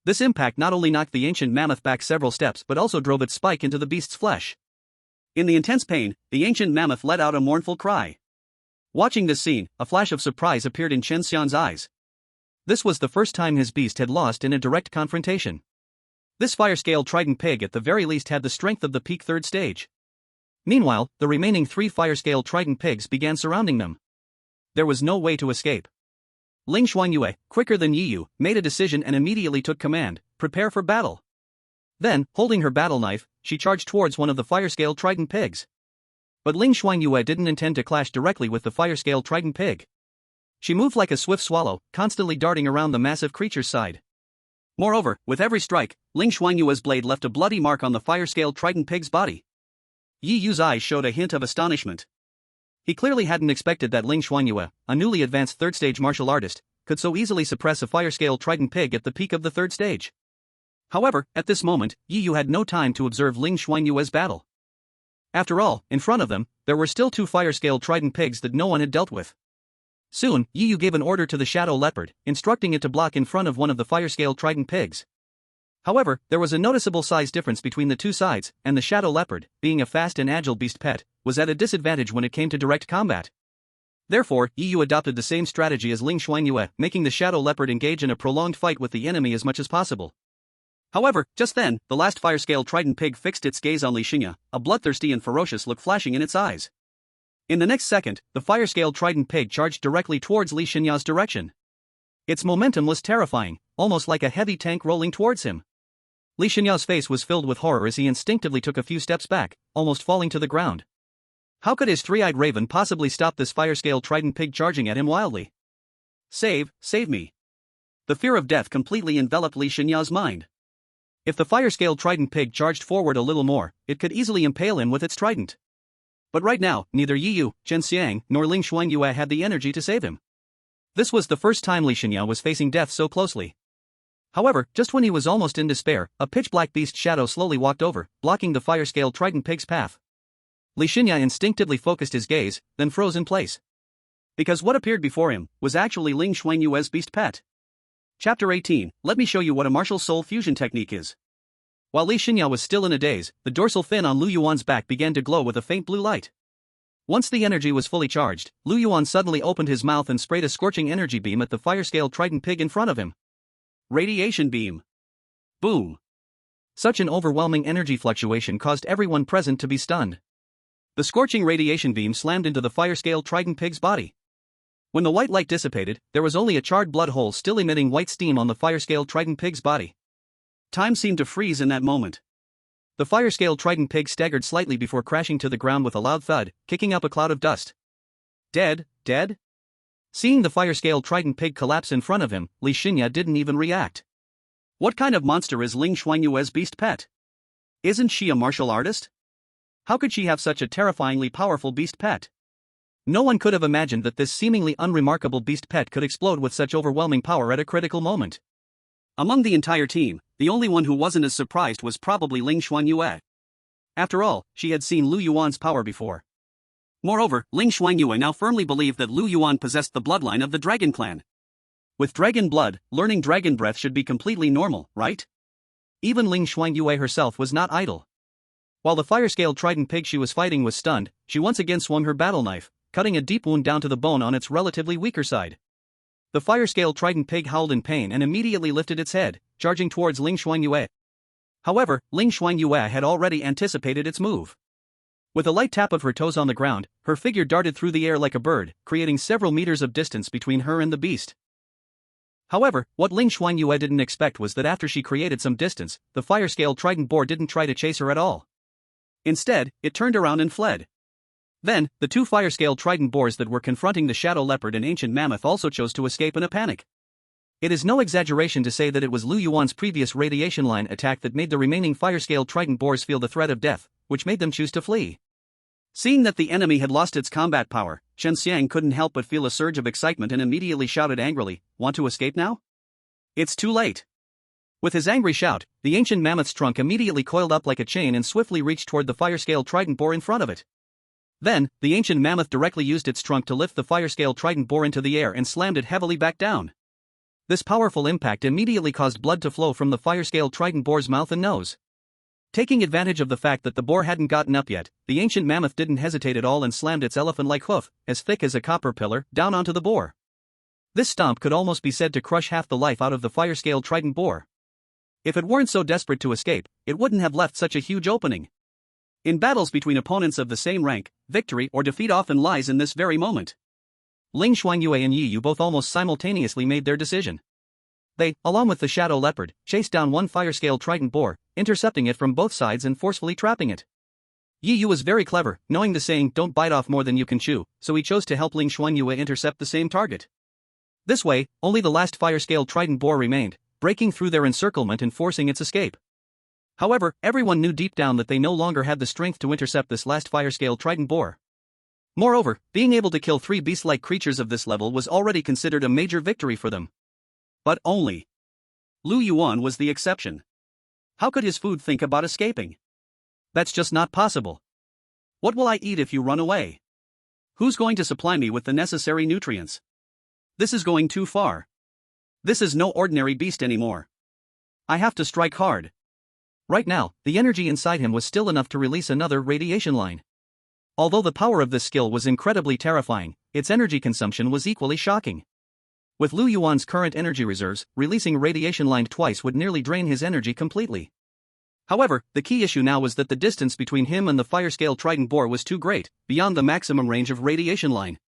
This impact not only knocked the ancient mammoth back several steps but also drove its spike into the beast's flesh. In the intense pain, the ancient mammoth let out a mournful cry. Watching this scene, a flash of surprise appeared in Chen Xiang's eyes. This was the first time his beast had lost in a direct confrontation. This fire-scale trident pig at the very least had the strength of the peak third stage. Meanwhile, the remaining 3 fire-scale trident pigs began surrounding them. There was no way to escape. Ling Shuangyue, quicker than Yu, made a decision and immediately took command, prepare for battle. Then, holding her battle knife, she charged towards one of the fire-scale trident pigs. But Ling Shuangyue didn't intend to clash directly with the fire-scale trident pig. She moved like a swift swallow, constantly darting around the massive creature's side. Moreover, with every strike, Ling Shuangyue's blade left a bloody mark on the fire-scale trident pig's body. Yi Yu's eyes showed a hint of astonishment. He clearly hadn't expected that Ling Shuangyue, a newly advanced third-stage martial artist, could so easily suppress a fire-scale trident pig at the peak of the third stage. However, at this moment, Yi Yu had no time to observe Ling Shuangyue's battle. After all, in front of them, there were still 2 fire-scale trident pigs that no one had dealt with. Soon, Yi Yu gave an order to the shadow leopard, instructing it to block in front of one of the fire-scale trident pigs. However, there was a noticeable size difference between the 2 sides, and the shadow leopard, being a fast and agile beast pet, was at a disadvantage when it came to direct combat. Therefore, Yi Yu adopted the same strategy as Ling Shuangyue, making the shadow leopard engage in a prolonged fight with the enemy as much as possible. However, just then, the last fire-scale trident pig fixed its gaze on Li Shuangyue, a bloodthirsty and ferocious look flashing in its eyes. In the next second, the fire-scale trident pig charged directly towards Li Shuangyue's direction. Its momentum was terrifying, almost like a heavy tank rolling towards him. Li Shuangyue's face was filled with horror as he instinctively took a few steps back, almost falling to the ground. How could his 3-eyed raven possibly stop this fire-scale trident pig charging at him wildly? Save me. The fear of death completely enveloped Li Shuangyue's mind. If the fire-scale trident pig charged forward a little more, it could easily impale him with its trident. But right now, neither Yi Yu, Chen Xiang, nor Ling Shuangyue had the energy to save him. This was the first time Li Shuangyue was facing death so closely. However, just when he was almost in despair, a pitch-black beast shadow slowly walked over, blocking the fire-scale trident pig's path. Li Shuangyue instinctively focused his gaze, then froze in place. Because what appeared before him was actually Ling Shuangyue's beast pet. Chapter 18, let me show you what a martial soul fusion technique is. While Li Shuangyue was still in a daze, the dorsal fin on Lu Yuan's back began to glow with a faint blue light. Once the energy was fully charged, Lu Yuan suddenly opened his mouth and sprayed a scorching energy beam at the fire-scale trident pig in front of him. Radiation beam. Boom. Such an overwhelming energy fluctuation caused everyone present to be stunned. The scorching radiation beam slammed into the fire-scale trident pig's body. When the white light dissipated, there was only a charred blood hole still emitting white steam on the fire-scale trident pig's body. Time seemed to freeze in that moment. The fire-scale trident pig staggered slightly before crashing to the ground with a loud thud, kicking up a cloud of dust. Dead? Seeing the fire-scale trident pig collapse in front of him, Li Shuangyue didn't even react. What kind of monster is Ling Shuangyue's beast pet? Isn't she a martial artist? How could she have such a terrifyingly powerful beast pet? No one could have imagined that this seemingly unremarkable beast pet could explode with such overwhelming power at a critical moment. Among the entire team, the only one who wasn't as surprised was probably Ling Shuangyue. After all, she had seen Lu Yuan's power before. Moreover, Ling Shuangyue now firmly believed that Lu Yuan possessed the bloodline of the dragon clan. With dragon blood, learning dragon breath should be completely normal, right? Even Ling Shuangyue herself was not idle. While the fire-scale trident pig she was fighting was stunned, she once again swung her battle knife, cutting a deep wound down to the bone on its relatively weaker side. The fire-scale trident pig howled in pain and immediately lifted its head, charging towards Ling Shuangyue. However, Ling Shuangyue had already anticipated its move. With a light tap of her toes on the ground, her figure darted through the air like a bird, creating several meters of distance between her and the beast. However, what Ling Shuangyue didn't expect was that after she created some distance, the fire-scale trident boar didn't try to chase her at all. Instead, it turned around and fled. Then, the 2 fire-scale trident boars that were confronting the shadow leopard and ancient mammoth also chose to escape in a panic. It is no exaggeration to say that it was Lu Yuan's previous radiation line attack that made the remaining fire-scale trident boars feel the threat of death, which made them choose to flee. Seeing that the enemy had lost its combat power, Shen Xiang couldn't help but feel a surge of excitement and immediately shouted angrily, "Want to escape now? It's too late." With his angry shout, the ancient mammoth's trunk immediately coiled up like a chain and swiftly reached toward the fire-scale trident boar in front of it. Then, the ancient mammoth directly used its trunk to lift the fire-scale trident boar into the air and slammed it heavily back down. This powerful impact immediately caused blood to flow from the fire-scale trident boar's mouth and nose. Taking advantage of the fact that the boar hadn't gotten up yet, the ancient mammoth didn't hesitate at all and slammed its elephant-like hoof, as thick as a copper pillar, down onto the boar. This stomp could almost be said to crush half the life out of the fire-scale trident boar. If it weren't so desperate to escape, it wouldn't have left such a huge opening. In battles between opponents of the same rank, victory or defeat often lies in this very moment. Ling Shuangyue and Yi Yu both almost simultaneously made their decision. They, along with the shadow leopard, chased down one fire-scale trident boar, intercepting it from both sides and forcefully trapping it. Yi Yu was very clever, knowing the saying "don't bite off more than you can chew," so he chose to help Ling Shuangyue intercept the same target. This way, only the last fire-scale trident boar remained, breaking through their encirclement and forcing its escape. However, everyone knew deep down that they no longer had the strength to intercept this last fire-scale trident boar. Moreover, being able to kill 3 beast-like creatures of this level was already considered a major victory for them. But only Lu Yuan was the exception. How could his food think about escaping? That's just not possible. What will I eat if you run away? Who's going to supply me with the necessary nutrients? This is going too far. This is no ordinary beast anymore. I have to strike hard. Right now, the energy inside him was still enough to release another radiation line. Although the power of this skill was incredibly terrifying, its energy consumption was equally shocking. With Lu Yuan's current energy reserves, releasing radiation line twice would nearly drain his energy completely. However, the key issue now was that the distance between him and the fire-scale trident boar was too great, beyond the maximum range of radiation line.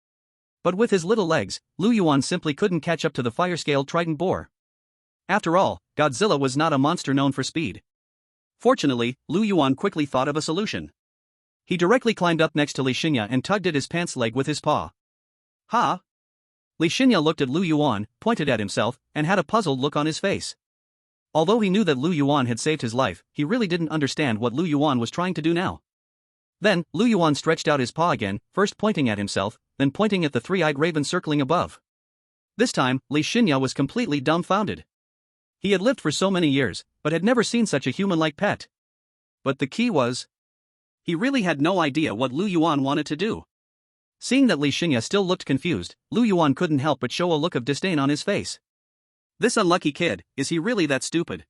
But with his little legs, Lu Yuan simply couldn't catch up to the fire-scale trident boar. After all, Godzilla was not a monster known for speed. Fortunately, Lu Yuan quickly thought of a solution. He directly climbed up next to Li Xinya and tugged at his pants leg with his paw. Ha! Li Xinya looked at Lu Yuan, pointed at himself, and had a puzzled look on his face. Although he knew that Lu Yuan had saved his life, he really didn't understand what Lu Yuan was trying to do now. Then, Lu Yuan stretched out his paw again, first pointing at himself, then pointing at the 3-eyed raven circling above. This time, Li Xinya was completely dumbfounded. He had lived for so many years, but had never seen such a human-like pet. But the key was, he really had no idea what Lu Yuan wanted to do. Seeing that Li Xinya still looked confused, Lu Yuan couldn't help but show a look of disdain on his face. This unlucky kid, is he really that stupid?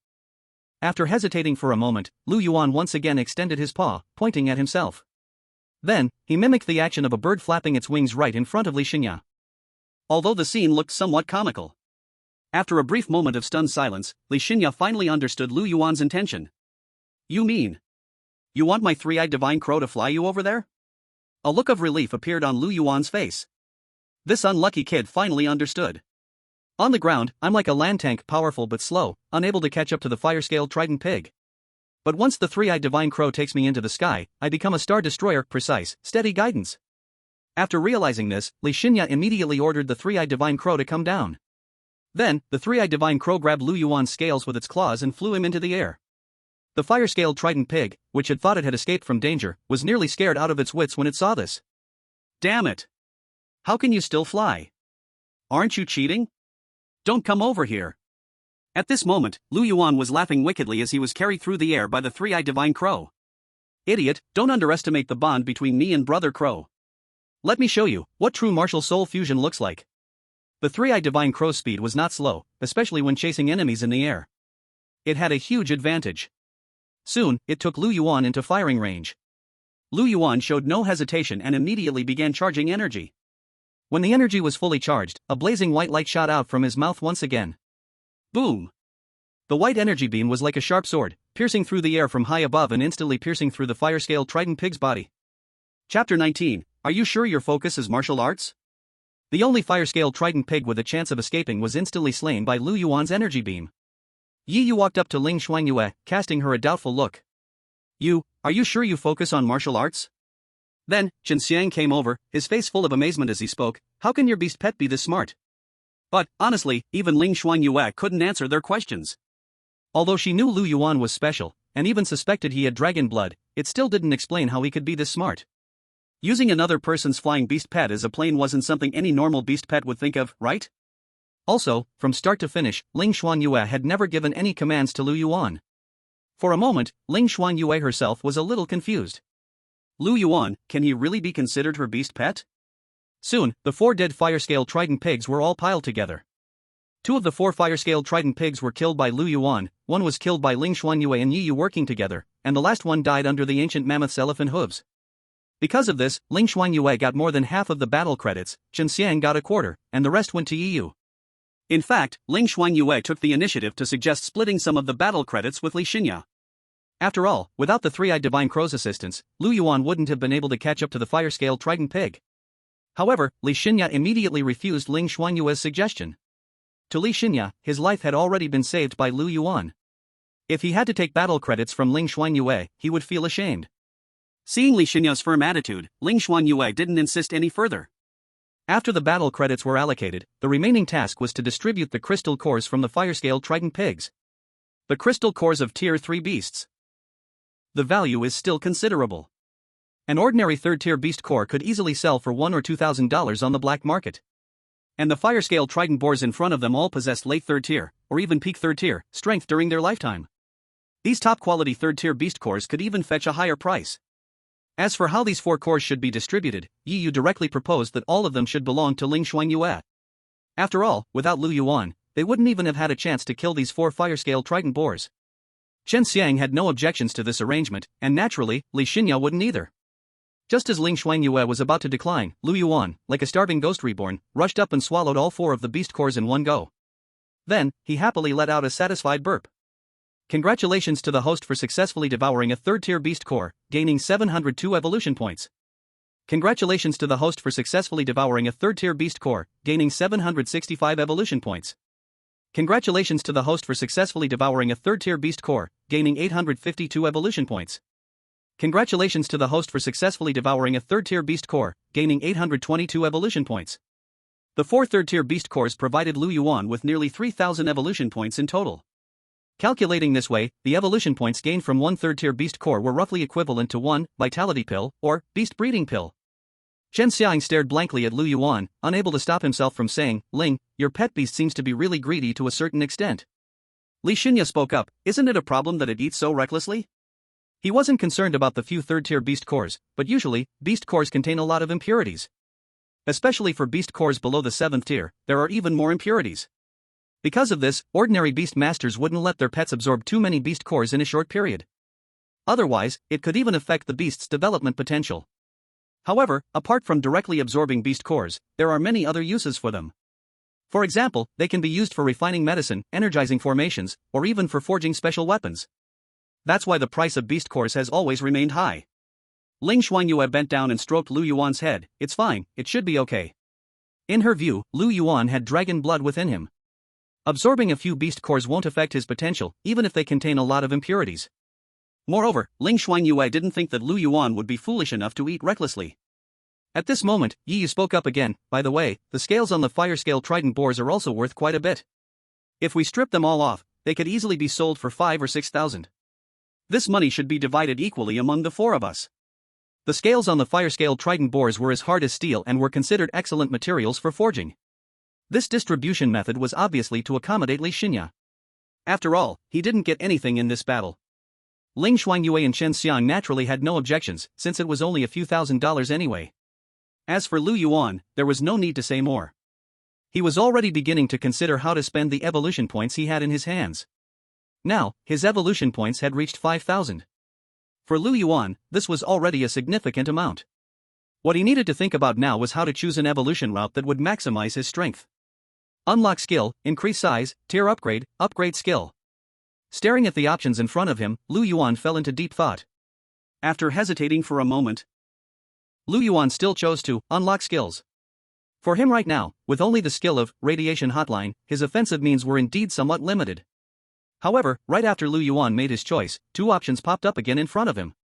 After hesitating for a moment, Lu Yuan once again extended his paw, pointing at himself. Then, he mimicked the action of a bird flapping its wings right in front of Li Xinya. Although the scene looked somewhat comical. After a brief moment of stunned silence, Li Xinya finally understood Lu Yuan's intention. You mean, you want my 3-eyed divine crow to fly you over there? A look of relief appeared on Lu Yuan's face. This unlucky kid finally understood. On the ground, I'm like a land tank, powerful but slow, unable to catch up to the fire-scale trident pig. But once the 3-eyed divine crow takes me into the sky, I become a star destroyer, precise, steady guidance. After realizing this, Li Xinya immediately ordered the 3-eyed divine crow to come down. Then, the 3-eyed divine crow grabbed Lu Yuan's scales with its claws and flew him into the air. The fire-scale trident pig, which had thought it had escaped from danger, was nearly scared out of its wits when it saw this. Damn it! How can you still fly? Aren't you cheating? Don't come over here. At this moment, Lu Yuan was laughing wickedly as he was carried through the air by the 3-eyed divine crow. Idiot, don't underestimate the bond between me and Brother Crow. Let me show you what true martial soul fusion looks like. The 3-eyed divine crow's speed was not slow, especially when chasing enemies in the air. It had a huge advantage. Soon, it took Lu Yuan into firing range. Lu Yuan showed no hesitation and immediately began charging energy. When the energy was fully charged, a blazing white light shot out from his mouth once again. Boom! The white energy beam was like a sharp sword, piercing through the air from high above and instantly piercing through the fire-scale trident pig's body. Chapter 19. Are you sure your focus is martial arts? The only fire-scale trident pig with a chance of escaping was instantly slain by Lu Yuan's energy beam. Yi Yu walked up to Ling Shuangyue, casting her a doubtful look. Are you sure you focus on martial arts? Then, Shen Xiang came over, his face full of amazement as he spoke. How can your beast pet be this smart? But, honestly, even Ling Shuangyue couldn't answer their questions. Although she knew Lu Yuan was special, and even suspected he had dragon blood, it still didn't explain how he could be this smart. Using another person's flying beast pet as a plane wasn't something any normal beast pet would think of, right? Also, from start to finish, Ling Shuangyue had never given any commands to Lu Yuan. For a moment, Ling Shuangyue herself was a little confused. Lu Yuan, can he really be considered her beast pet? Soon, the 4 dead fire-scale trident pigs were all piled together. 2 of the 4 fire-scale trident pigs were killed by Lu Yuan, 1 was killed by Ling Shuangyue and Yi Yu working together, and the last one died under the ancient mammoth's elephant hooves. Because of this, Ling Shuangyue got more than half of the battle credits, Chen Xiang got a quarter, and the rest went to Yi Yu. In fact, Ling Shuangyue took the initiative to suggest splitting some of the battle credits with Li Xinya. After all, without the 3-eyed Divine Crow's assistance, Lu Yuan wouldn't have been able to catch up to the fire-scale trident pig. However, Li Xinya immediately refused Ling Shuangyue's suggestion. To Li Xinya, his life had already been saved by Lu Yuan. If he had to take battle credits from Ling Shuangyue, he would feel ashamed. Seeing Li Xinya's firm attitude, Ling Shuangyue didn't insist any further. After the battle credits were allocated, the remaining task was to distribute the crystal cores from the fire-scale trident pigs. The crystal cores of Tier 3 beasts. The value is still considerable. An ordinary 3rd-tier beast core could easily sell for $1,000 or $2,000 on the black market. And the fire-scale trident boars in front of them all possessed late 3rd tier, or even peak 3rd tier, strength during their lifetime. These top-quality 3rd-tier beast cores could even fetch a higher price. As for how these 4 cores should be distributed, Yi Yu directly proposed that all of them should belong to Ling Shuangyue. After all, without Lu Yuan, they wouldn't even have had a chance to kill these 4 fire-scale trident boars. Chen Xiang had no objections to this arrangement, and naturally, Li Xinya wouldn't either. Just as Ling Shuangyue was about to decline, Lu Yuan, like a starving ghost reborn, rushed up and swallowed all 4 of the beast cores in one go. Then, he happily let out a satisfied burp. Congratulations to the host for successfully devouring a 3rd-tier beast core, gaining 702 evolution points. Congratulations to the host for successfully devouring a 3rd-tier beast core, gaining 765 evolution points. Congratulations to the host for successfully devouring a 3rd-tier beast core, gaining 852 evolution points. Congratulations to the host for successfully devouring a 3rd-tier beast core, gaining 822 evolution points. The 4 3rd-tier beast cores provided Lu Yuan with nearly 3,000 evolution points in total. Calculating this way, the evolution points gained from 1 3rd-tier beast core were roughly equivalent to 1 vitality pill, or beast breeding pill. Chen Xiang stared blankly at Lu Yuan, unable to stop himself from saying, "Ling, your pet beast seems to be really greedy to a certain extent." Li Xinya spoke up, "Isn't it a problem that it eats so recklessly?" He wasn't concerned about the few 3rd-tier beast cores, but usually, beast cores contain a lot of impurities. Especially for beast cores below the 7th tier, there are even more impurities. Because of this, ordinary beast masters wouldn't let their pets absorb too many beast cores in a short period. Otherwise, it could even affect the beast's development potential. However, apart from directly absorbing beast cores, there are many other uses for them. For example, they can be used for refining medicine, energizing formations, or even for forging special weapons. That's why the price of beast cores has always remained high. Ling Shuangyue bent down and stroked Lu Yuan's head. "It's fine, it should be okay." In her view, Lu Yuan had dragon blood within him. Absorbing a few beast cores won't affect his potential, even if they contain a lot of impurities. Moreover, Ling Shuangyue didn't think that Lu Yuan would be foolish enough to eat recklessly. At this moment, Yi Yu spoke up again. "By the way, the scales on the fire-scale trident boars are also worth quite a bit. If we strip them all off, they could easily be sold for 5,000 or 6,000. This money should be divided equally among the 4 of us." The scales on the fire-scale trident boars were as hard as steel and were considered excellent materials for forging. This distribution method was obviously to accommodate Li Xinya. After all, he didn't get anything in this battle. Ling Shuangyue and Chen Xiang naturally had no objections, since it was only a few $1,000s anyway. As for Lu Yuan, there was no need to say more. He was already beginning to consider how to spend the evolution points he had in his hands. Now, his evolution points had reached 5,000. For Lu Yuan, this was already a significant amount. What he needed to think about now was how to choose an evolution route that would maximize his strength. Unlock skill, increase size, tier upgrade, upgrade skill. Staring at the options in front of him, Lu Yuan fell into deep thought. After hesitating for a moment, Lu Yuan still chose to unlock skills. For him right now, with only the skill of Radiation Hotline, his offensive means were indeed somewhat limited. However, right after Lu Yuan made his choice, 2 options popped up again in front of him.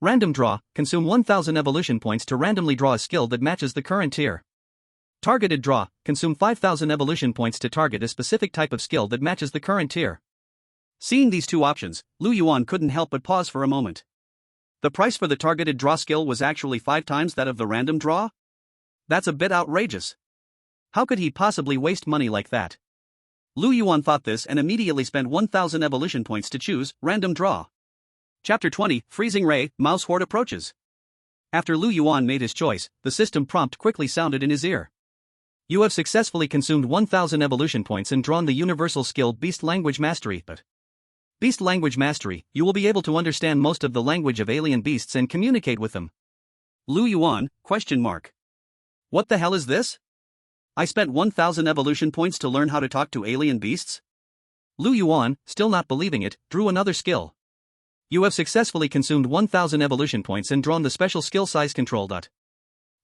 Random draw, consume 1,000 evolution points to randomly draw a skill that matches the current tier. Targeted draw, consume 5,000 evolution points to target a specific type of skill that matches the current tier. Seeing these two options, Lu Yuan couldn't help but pause for a moment. The price for the targeted draw skill was actually 5 times that of the random draw? That's a bit outrageous. How could he possibly waste money like that? Lu Yuan thought this and immediately spent 1,000 evolution points to choose random draw. Chapter 20, Freezing Ray, Mouse Horde approaches. After Lu Yuan made his choice, the system prompt quickly sounded in his ear. You have successfully consumed 1,000 evolution points and drawn the universal skill Beast Language Mastery. But Beast Language Mastery, you will be able to understand most of the language of alien beasts and communicate with them. Lu Yuan, ? What the hell is this? I spent 1,000 evolution points to learn how to talk to alien beasts? Lu Yuan, still not believing it, drew another skill. You have successfully consumed 1,000 evolution points and drawn the special skill Size Control.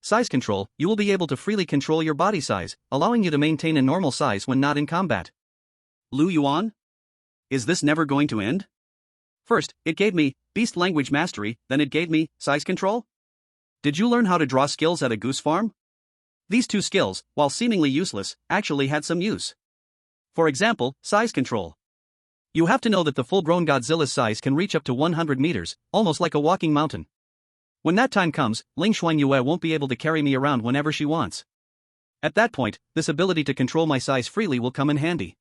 Size Control, you will be able to freely control your body size, allowing you to maintain a normal size when not in combat. Lu Yuan? Is this never going to end? First, it gave me Beast Language Mastery, then it gave me Size Control? Did you learn how to draw skills at a goose farm? These two skills, while seemingly useless, actually had some use. For example, Size Control. You have to know that the full-grown Godzilla's size can reach up to 100 meters, almost like a walking mountain. When that time comes, Ling Shuangyue won't be able to carry me around whenever she wants. At that point, this ability to control my size freely will come in handy.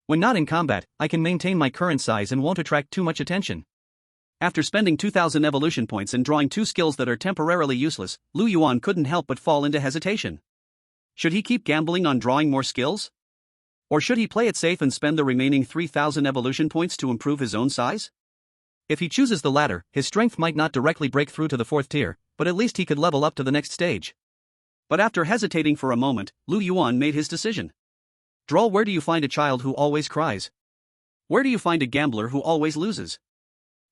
When not in combat, I can maintain my current size and won't attract too much attention. After spending 2,000 evolution points and drawing two skills that are temporarily useless, Lu Yuan couldn't help but fall into hesitation. Should he keep gambling on drawing more skills? Or should he play it safe and spend the remaining 3,000 evolution points to improve his own size? If he chooses the latter, his strength might not directly break through to the 4th tier, but at least he could level up to the next stage. But after hesitating for a moment, Lu Yuan made his decision. Draw. Where do you find a child who always cries? Where do you find a gambler who always loses?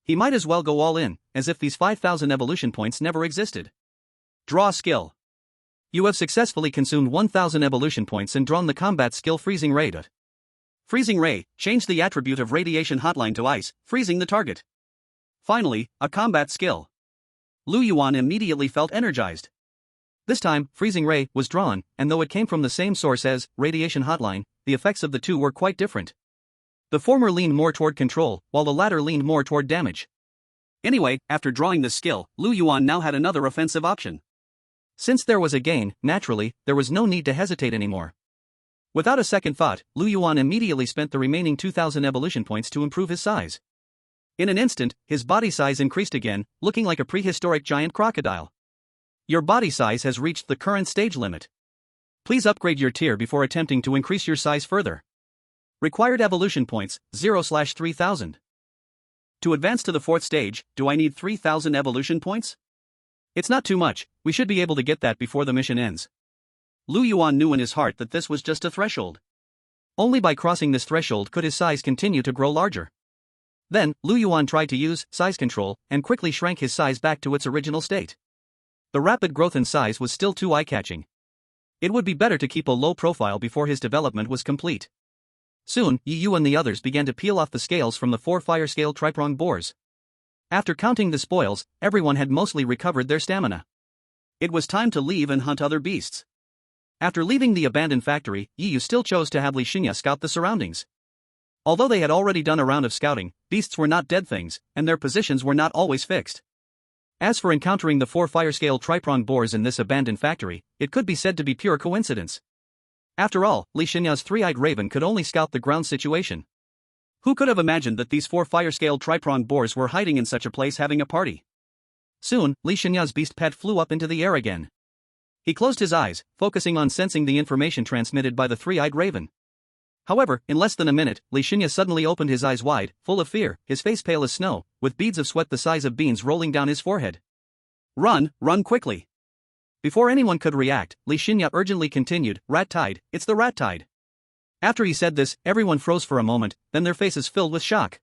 He might as well go all in, as if these 5,000 evolution points never existed. Draw skill. You have successfully consumed 1,000 evolution points and drawn the combat skill Freezing Ray. Freezing Ray, change the attribute of radiation hotline to ice, freezing the target. Finally, a combat skill. Lu Yuan immediately felt energized. This time, Freezing Ray was drawn, and though it came from the same source as Radiation Hotline, the effects of the two were quite different. The former leaned more toward control, while the latter leaned more toward damage. Anyway, after drawing this skill, Lu Yuan now had another offensive option. Since there was a gain, naturally, there was no need to hesitate anymore. Without a second thought, Lu Yuan immediately spent the remaining 2,000 evolution points to improve his size. In an instant, his body size increased again, looking like a prehistoric giant crocodile. Your body size has reached the current stage limit. Please upgrade your tier before attempting to increase your size further. Required evolution points, 0/3000. To advance to the 4th stage, do I need 3,000 evolution points? It's not too much, we should be able to get that before the mission ends. Lu Yuan knew in his heart that this was just a threshold. Only by crossing this threshold could his size continue to grow larger. Then, Lu Yuan tried to use Size Control and quickly shrank his size back to its original state. The rapid growth in size was still too eye-catching. It would be better to keep a low profile before his development was complete. Soon, Yu and the others began to peel off the scales from the 4 fire-scale tripronged boars. After counting the spoils, everyone had mostly recovered their stamina. It was time to leave and hunt other beasts. After leaving the abandoned factory, Yu still chose to have Li Shuangyue scout the surroundings. Although they had already done a round of scouting, beasts were not dead things, and their positions were not always fixed. As for encountering the 4 fire-scale tripronged boars in this abandoned factory, it could be said to be pure coincidence. After all, Li Shuangyue's 3-eyed raven could only scout the ground situation. Who could have imagined that these 4 fire-scale tripronged boars were hiding in such a place having a party? Soon, Li Shuangyue's beast pet flew up into the air again. He closed his eyes, focusing on sensing the information transmitted by the 3-eyed raven. However, in less than a minute, Li Shuangyue suddenly opened his eyes wide, full of fear, his face pale as snow, with beads of sweat the size of beans rolling down his forehead. Run quickly! Before anyone could react, Li Shuangyue urgently continued, Rat Tide, it's the Rat Tide. After he said this, everyone froze for a moment, then their faces filled with shock.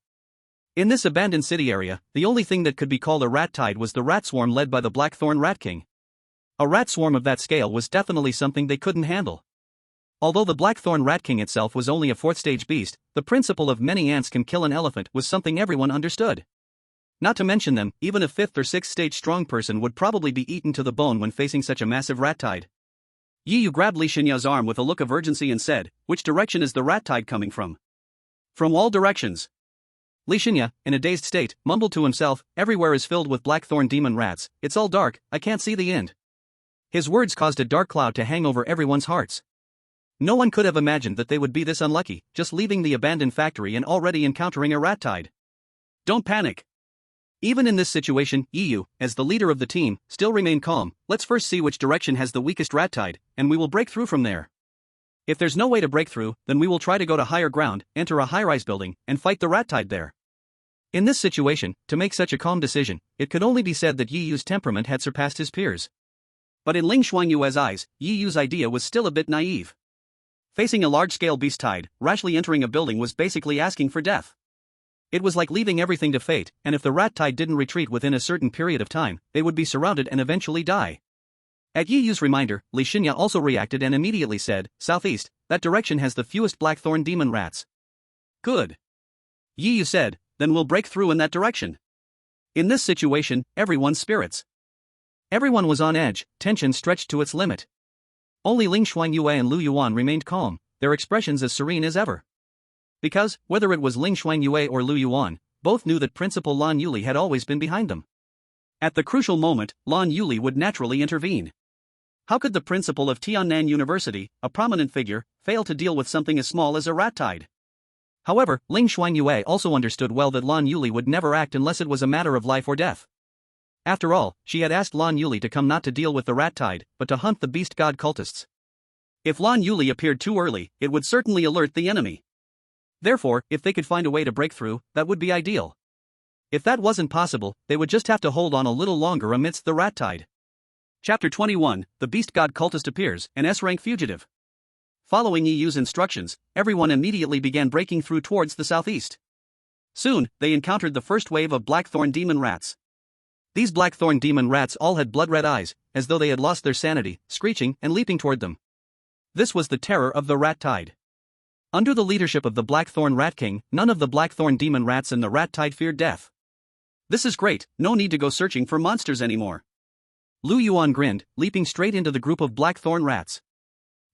In this abandoned city area, the only thing that could be called a rat tide was the rat swarm led by the Blackthorn Rat King. A rat swarm of that scale was definitely something they couldn't handle. Although the Blackthorn Rat King itself was only a 4th-stage beast, the principle of many ants can kill an elephant was something everyone understood. Not to mention them, even a 5th or 6th-stage strong person would probably be eaten to the bone when facing such a massive rat tide. Yi Yu grabbed Li Shuangyue's arm with a look of urgency and said, "Which direction is the rat tide coming from?" "From all directions." Li Shuangyue, in a dazed state, mumbled to himself, "Everywhere is filled with blackthorn demon rats, it's all dark, I can't see the end." His words caused a dark cloud to hang over everyone's hearts. No one could have imagined that they would be this unlucky, just leaving the abandoned factory and already encountering a rat tide. "Don't panic." Even in this situation, Yi Yu, as the leader of the team, still remained calm. "Let's first see which direction has the weakest rat tide, and we will break through from there. If there's no way to break through, then we will try to go to higher ground, enter a high-rise building, and fight the rat tide there." In this situation, to make such a calm decision, it could only be said that Yi Yu's temperament had surpassed his peers. But in Ling Shuangyue's eyes, Yi Yu's idea was still a bit naive. Facing a large-scale beast tide, rashly entering a building was basically asking for death. It was like leaving everything to fate, and if the rat tide didn't retreat within a certain period of time, they would be surrounded and eventually die. At Yi Yu's reminder, Li Shuangyue also reacted and immediately said, "Southeast, that direction has the fewest blackthorn demon rats." "Good," Yi Yu said, "then we'll break through in that direction." In this situation, everyone's spirits. Everyone was on edge, tension stretched to its limit. Only Ling Shuangyue and Lu Yuan remained calm, their expressions as serene as ever. Because, whether it was Ling Shuangyue or Lu Yuan, both knew that Principal Lan Yuli had always been behind them. At the crucial moment, Lan Yuli would naturally intervene. How could the principal of Tiannan University, a prominent figure, fail to deal with something as small as a rat tide? However, Ling Shuangyue also understood well that Lan Yuli would never act unless it was a matter of life or death. After all, she had asked Lan Yuli to come not to deal with the rat tide, but to hunt the beast god cultists. If Lan Yuli appeared too early, it would certainly alert the enemy. Therefore, if they could find a way to break through, that would be ideal. If that wasn't possible, they would just have to hold on a little longer amidst the rat tide. Chapter 21, The Beast God Cultist Appears, an S-rank fugitive. Following Yi Yu's instructions, everyone immediately began breaking through towards the southeast. Soon, they encountered the first wave of blackthorn demon rats. These blackthorn demon rats all had blood-red eyes, as though they had lost their sanity, screeching and leaping toward them. This was the terror of the rat tide. Under the leadership of the Blackthorn Rat King, none of the Blackthorn demon rats in the rat tide feared death. "This is great, no need to go searching for monsters anymore." Lu Yuan grinned, leaping straight into the group of blackthorn rats.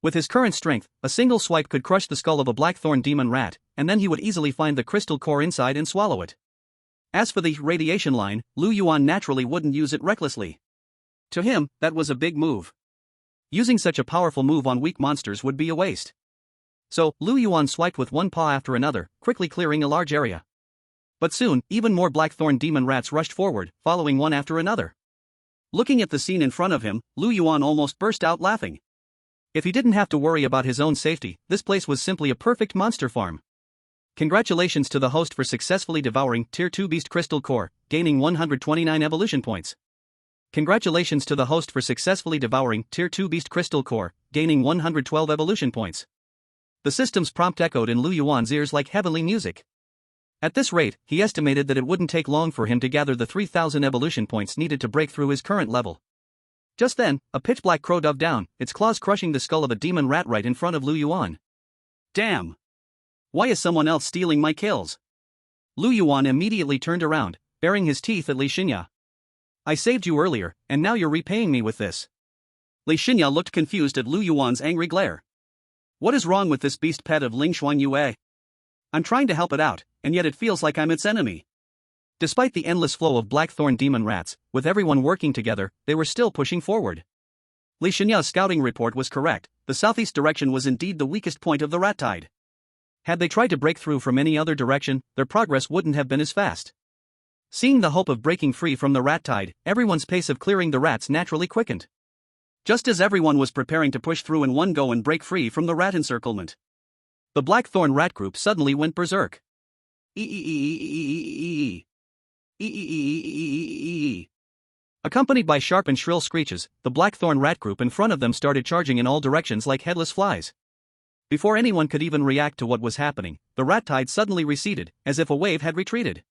With his current strength, a single swipe could crush the skull of a blackthorn demon rat, and then he would easily find the crystal core inside and swallow it. As for the radiation line, Lu Yuan naturally wouldn't use it recklessly. To him, that was a big move. Using such a powerful move on weak monsters would be a waste. So, Lu Yuan swiped with one paw after another, quickly clearing a large area. But soon, even more blackthorn demon rats rushed forward, following one after another. Looking at the scene in front of him, Lu Yuan almost burst out laughing. If he didn't have to worry about his own safety, this place was simply a perfect monster farm. Congratulations to the host for successfully devouring Tier 2 Beast Crystal Core, gaining 129 evolution points. Congratulations to the host for successfully devouring Tier 2 Beast Crystal Core, gaining 112 evolution points. The system's prompt echoed in Lu Yuan's ears like heavenly music. At this rate, he estimated that it wouldn't take long for him to gather the 3,000 evolution points needed to break through his current level. Just then, a pitch-black crow dove down, its claws crushing the skull of a demon rat right in front of Lu Yuan. "Damn! Why is someone else stealing my kills?" Lu Yuan immediately turned around, baring his teeth at Li Shuangyue. "I saved you earlier, and now you're repaying me with this." Li Shuangyue looked confused at Lu Yuan's angry glare. What is wrong with this beast pet of Ling Shuangyue? I'm trying to help it out, and yet it feels like I'm its enemy. Despite the endless flow of blackthorn demon rats, with everyone working together, they were still pushing forward. Li Shuangyue's scouting report was correct, the southeast direction was indeed the weakest point of the rat tide. Had they tried to break through from any other direction, their progress wouldn't have been as fast. Seeing the hope of breaking free from the rat tide, everyone's pace of clearing the rats naturally quickened. Just as everyone was preparing to push through in one go and break free from the rat encirclement, the Blackthorn rat group suddenly went berserk. Accompanied by sharp and shrill screeches, the Blackthorn rat group in front of them started charging in all directions like headless flies. Before anyone could even react to what was happening, the rat tide suddenly receded, as if a wave had retreated.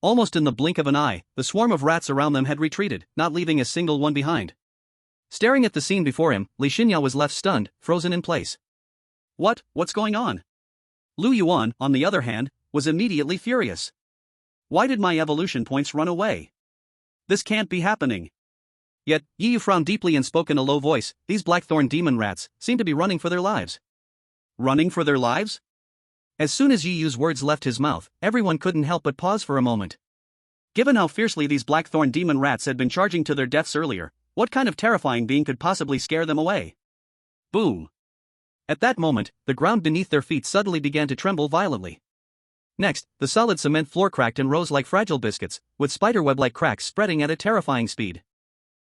Almost in the blink of an eye, the swarm of rats around them had retreated, not leaving a single one behind. Staring at the scene before him, Li Shuangyue was left stunned, frozen in place. What's going on? Lu Yuan, on the other hand, was immediately furious. Why did my evolution points run away? This can't be happening. Yet, Yi Yu frowned deeply and spoke in a low voice. These blackthorn demon rats seem to be running for their lives. Running for their lives? As soon as Yi Yu's words left his mouth, everyone couldn't help but pause for a moment. Given how fiercely these blackthorn demon rats had been charging to their deaths earlier, what kind of terrifying being could possibly scare them away? Boom! At that moment, the ground beneath their feet suddenly began to tremble violently. Next, the solid cement floor cracked and rose like fragile biscuits, with spiderweb-like cracks spreading at a terrifying speed.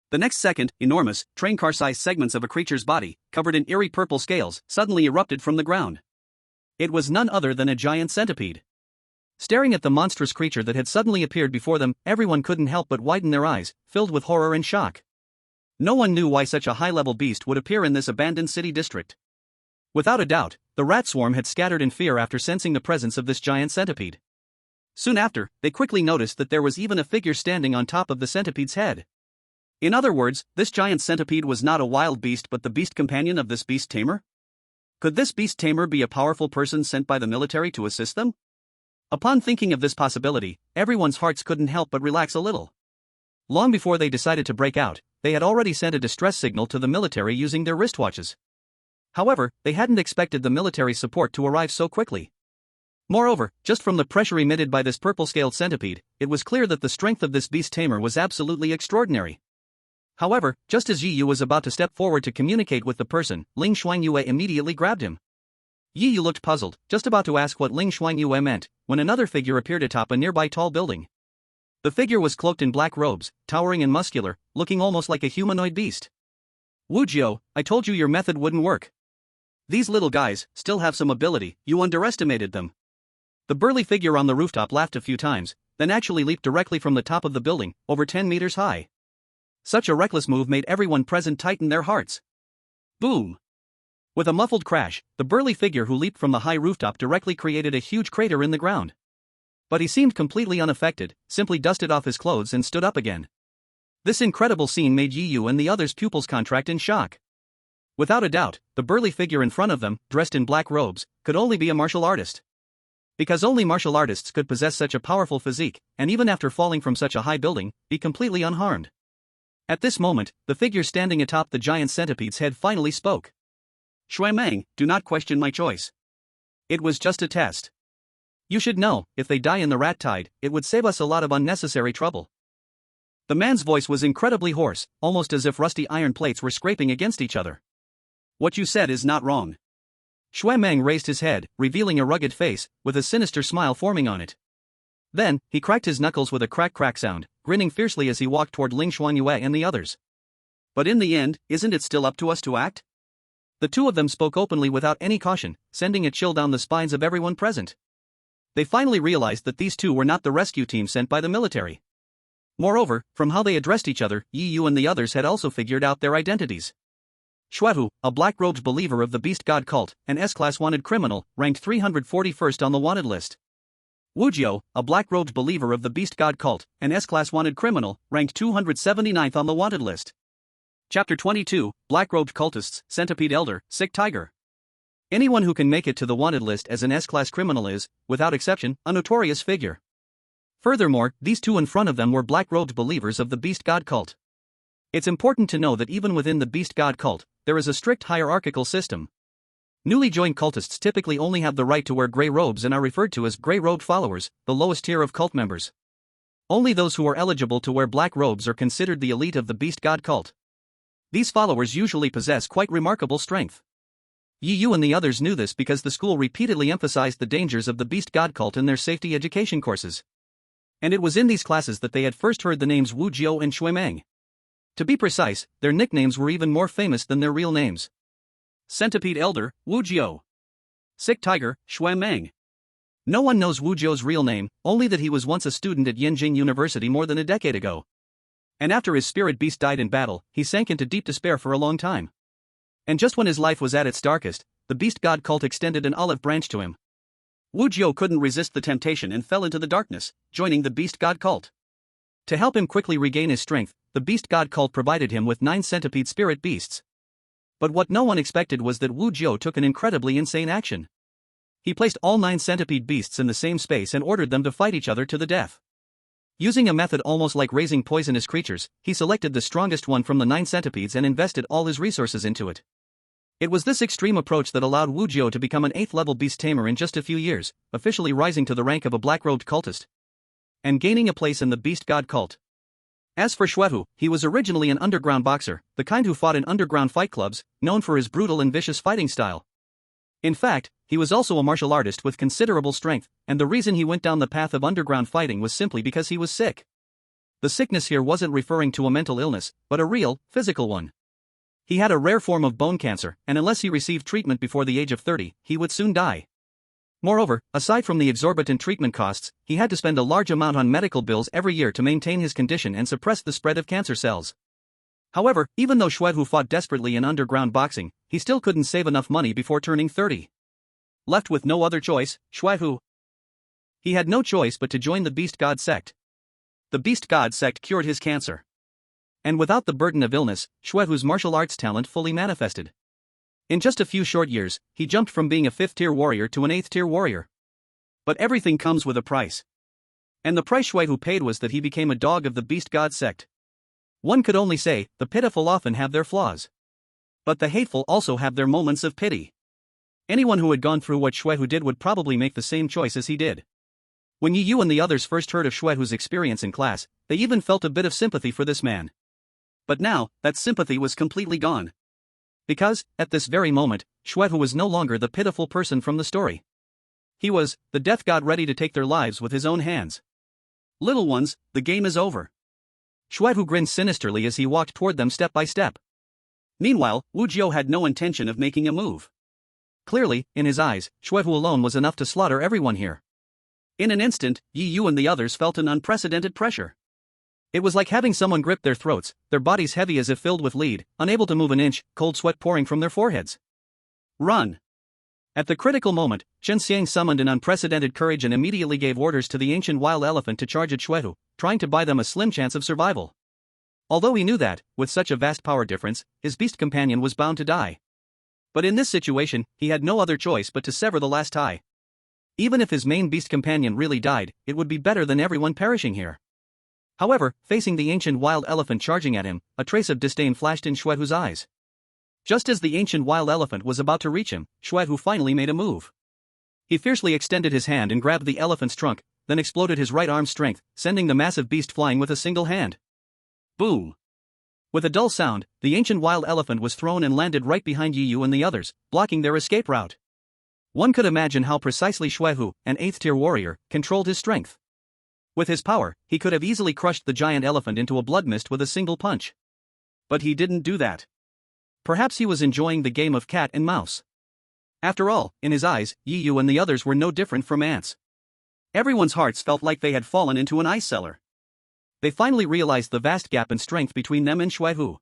The next second, enormous, train car-sized segments of a creature's body, covered in eerie purple scales, suddenly erupted from the ground. It was none other than a giant centipede. Staring at the monstrous creature that had suddenly appeared before them, everyone couldn't help but widen their eyes, filled with horror and shock. No one knew why such a high-level beast would appear in this abandoned city district. Without a doubt, the rat swarm had scattered in fear after sensing the presence of this giant centipede. Soon after, they quickly noticed that there was even a figure standing on top of the centipede's head. In other words, this giant centipede was not a wild beast but the beast companion of this beast tamer? Could this beast tamer be a powerful person sent by the military to assist them? Upon thinking of this possibility, everyone's hearts couldn't help but relax a little. Long before they decided to break out, they had already sent a distress signal to the military using their wristwatches. However, they hadn't expected the military support to arrive so quickly. Moreover, just from the pressure emitted by this purple-scaled centipede, it was clear that the strength of this beast tamer was absolutely extraordinary. However, just as Yi Yu was about to step forward to communicate with the person, Ling Shuangyue immediately grabbed him. Yi Yu looked puzzled, just about to ask what Ling Shuangyue meant, when another figure appeared atop a nearby tall building. The figure was cloaked in black robes, towering and muscular, looking almost like a humanoid beast. Wu Jiao, I told you your method wouldn't work. These little guys still have some ability, you underestimated them. The burly figure on the rooftop laughed a few times, then actually leaped directly from the top of the building, over 10 meters high. Such a reckless move made everyone present tighten their hearts. Boom! With a muffled crash, the burly figure who leaped from the high rooftop directly created a huge crater in the ground. But he seemed completely unaffected, simply dusted off his clothes and stood up again. This incredible scene made Yi Yu and the others' pupils contract in shock. Without a doubt, the burly figure in front of them, dressed in black robes, could only be a martial artist. Because only martial artists could possess such a powerful physique, and even after falling from such a high building, be completely unharmed. At this moment, the figure standing atop the giant centipede's head finally spoke. Shuai, do not question my choice. It was just a test. You should know, if they die in the rat tide, it would save us a lot of unnecessary trouble. The man's voice was incredibly hoarse, almost as if rusty iron plates were scraping against each other. What you said is not wrong. Shuai raised his head, revealing a rugged face, with a sinister smile forming on it. Then, he cracked his knuckles with a crack sound, grinning fiercely as he walked toward Ling Shuangyue and the others. But in the end, isn't it still up to us to act? The two of them spoke openly without any caution, sending a chill down the spines of everyone present. They finally realized that these two were not the rescue team sent by the military. Moreover, from how they addressed each other, Yi Yu and the others had also figured out their identities. Shuahu, a black-robed believer of the Beast God cult, an S-class wanted criminal, ranked 341st on the wanted list. Wu Jiao, a black-robed believer of the Beast God cult, an S-class wanted criminal, ranked 279th on the wanted list. Chapter 22, Black-robed cultists, Centipede Elder, Sick Tiger. Anyone who can make it to the wanted list as an S-class criminal is, without exception, a notorious figure. Furthermore, these two in front of them were black-robed believers of the Beast God cult. It's important to know that even within the Beast God cult, there is a strict hierarchical system. Newly joined cultists typically only have the right to wear gray robes and are referred to as gray-robed followers, the lowest tier of cult members. Only those who are eligible to wear black robes are considered the elite of the Beast God cult. These followers usually possess quite remarkable strength. Yi Yu and the others knew this because the school repeatedly emphasized the dangers of the Beast God cult in their safety education courses. And it was in these classes that they had first heard the names Wu Jiao and Shuai. To be precise, their nicknames were even more famous than their real names. Centipede Elder, Wu Jiao. Sick Tiger, Shuai. No one knows Wu Jiao's real name, only that he was once a student at Yenjing University more than a decade ago. And after his spirit beast died in battle, he sank into deep despair for a long time. And just when his life was at its darkest, the Beast God cult extended an olive branch to him. Wu Jiao couldn't resist the temptation and fell into the darkness, joining the Beast God cult. To help him quickly regain his strength, the Beast God cult provided him with 9 centipede spirit beasts. But what no one expected was that Wu Jiao took an incredibly insane action. He placed all 9 centipede beasts in the same space and ordered them to fight each other to the death. Using a method almost like raising poisonous creatures, he selected the strongest one from the 9 centipedes and invested all his resources into it. It was this extreme approach that allowed Wu Jiu to become an 8th-level beast tamer in just a few years, officially rising to the rank of a black-robed cultist and gaining a place in the beast god cult. As for Xuehu, he was originally an underground boxer, the kind who fought in underground fight clubs, known for his brutal and vicious fighting style. In fact, he was also a martial artist with considerable strength, and the reason he went down the path of underground fighting was simply because he was sick. The sickness here wasn't referring to a mental illness, but a real, physical one. He had a rare form of bone cancer, and unless he received treatment before the age of 30, he would soon die. Moreover, aside from the exorbitant treatment costs, he had to spend a large amount on medical bills every year to maintain his condition and suppress the spread of cancer cells. However, even though Xuehu fought desperately in underground boxing, he still couldn't save enough money before turning 30. Left with no other choice, Xuehu. He had no choice but to join the Beast God sect. The Beast God sect cured his cancer. And without the burden of illness, Xuehu's martial arts talent fully manifested. In just a few short years, he jumped from being a 5th-tier warrior to an 8th-tier warrior. But everything comes with a price. And the price Xuehu paid was that he became a dog of the Beast God sect. One could only say, the pitiful often have their flaws. But the hateful also have their moments of pity. Anyone who had gone through what Xuehu did would probably make the same choice as he did. When Yi Yu and the others first heard of Xuehu's experience in class, they even felt a bit of sympathy for this man. But now, that sympathy was completely gone. Because, at this very moment, Xuehu was no longer the pitiful person from the story. He was the death god ready to take their lives with his own hands. Little ones, the game is over. Xuehu grinned sinisterly as he walked toward them step by step. Meanwhile, Wu Jiu had no intention of making a move. Clearly, in his eyes, Xuehu alone was enough to slaughter everyone here. In an instant, Yi Yu and the others felt an unprecedented pressure. It was like having someone grip their throats, their bodies heavy as if filled with lead, unable to move an inch, cold sweat pouring from their foreheads. Run! At the critical moment, Chen Xiang summoned an unprecedented courage and immediately gave orders to the ancient wild elephant to charge at Xuehu, trying to buy them a slim chance of survival. Although he knew that, with such a vast power difference, his beast companion was bound to die. But in this situation, he had no other choice but to sever the last tie. Even if his main beast companion really died, it would be better than everyone perishing here. However, facing the ancient wild elephant charging at him, a trace of disdain flashed in Xuehu's eyes. Just as the ancient wild elephant was about to reach him, Xuehu finally made a move. He fiercely extended his hand and grabbed the elephant's trunk, then exploded his right arm's strength, sending the massive beast flying with a single hand. Boom! With a dull sound, the ancient wild elephant was thrown and landed right behind Yi Yu and the others, blocking their escape route. One could imagine how precisely Xuehu, an 8th-tier warrior, controlled his strength. With his power, he could have easily crushed the giant elephant into a blood mist with a single punch. But he didn't do that. Perhaps he was enjoying the game of cat and mouse. After all, in his eyes, Yi Yu and the others were no different from ants. Everyone's hearts felt like they had fallen into an ice cellar. They finally realized the vast gap in strength between them and Xuehu.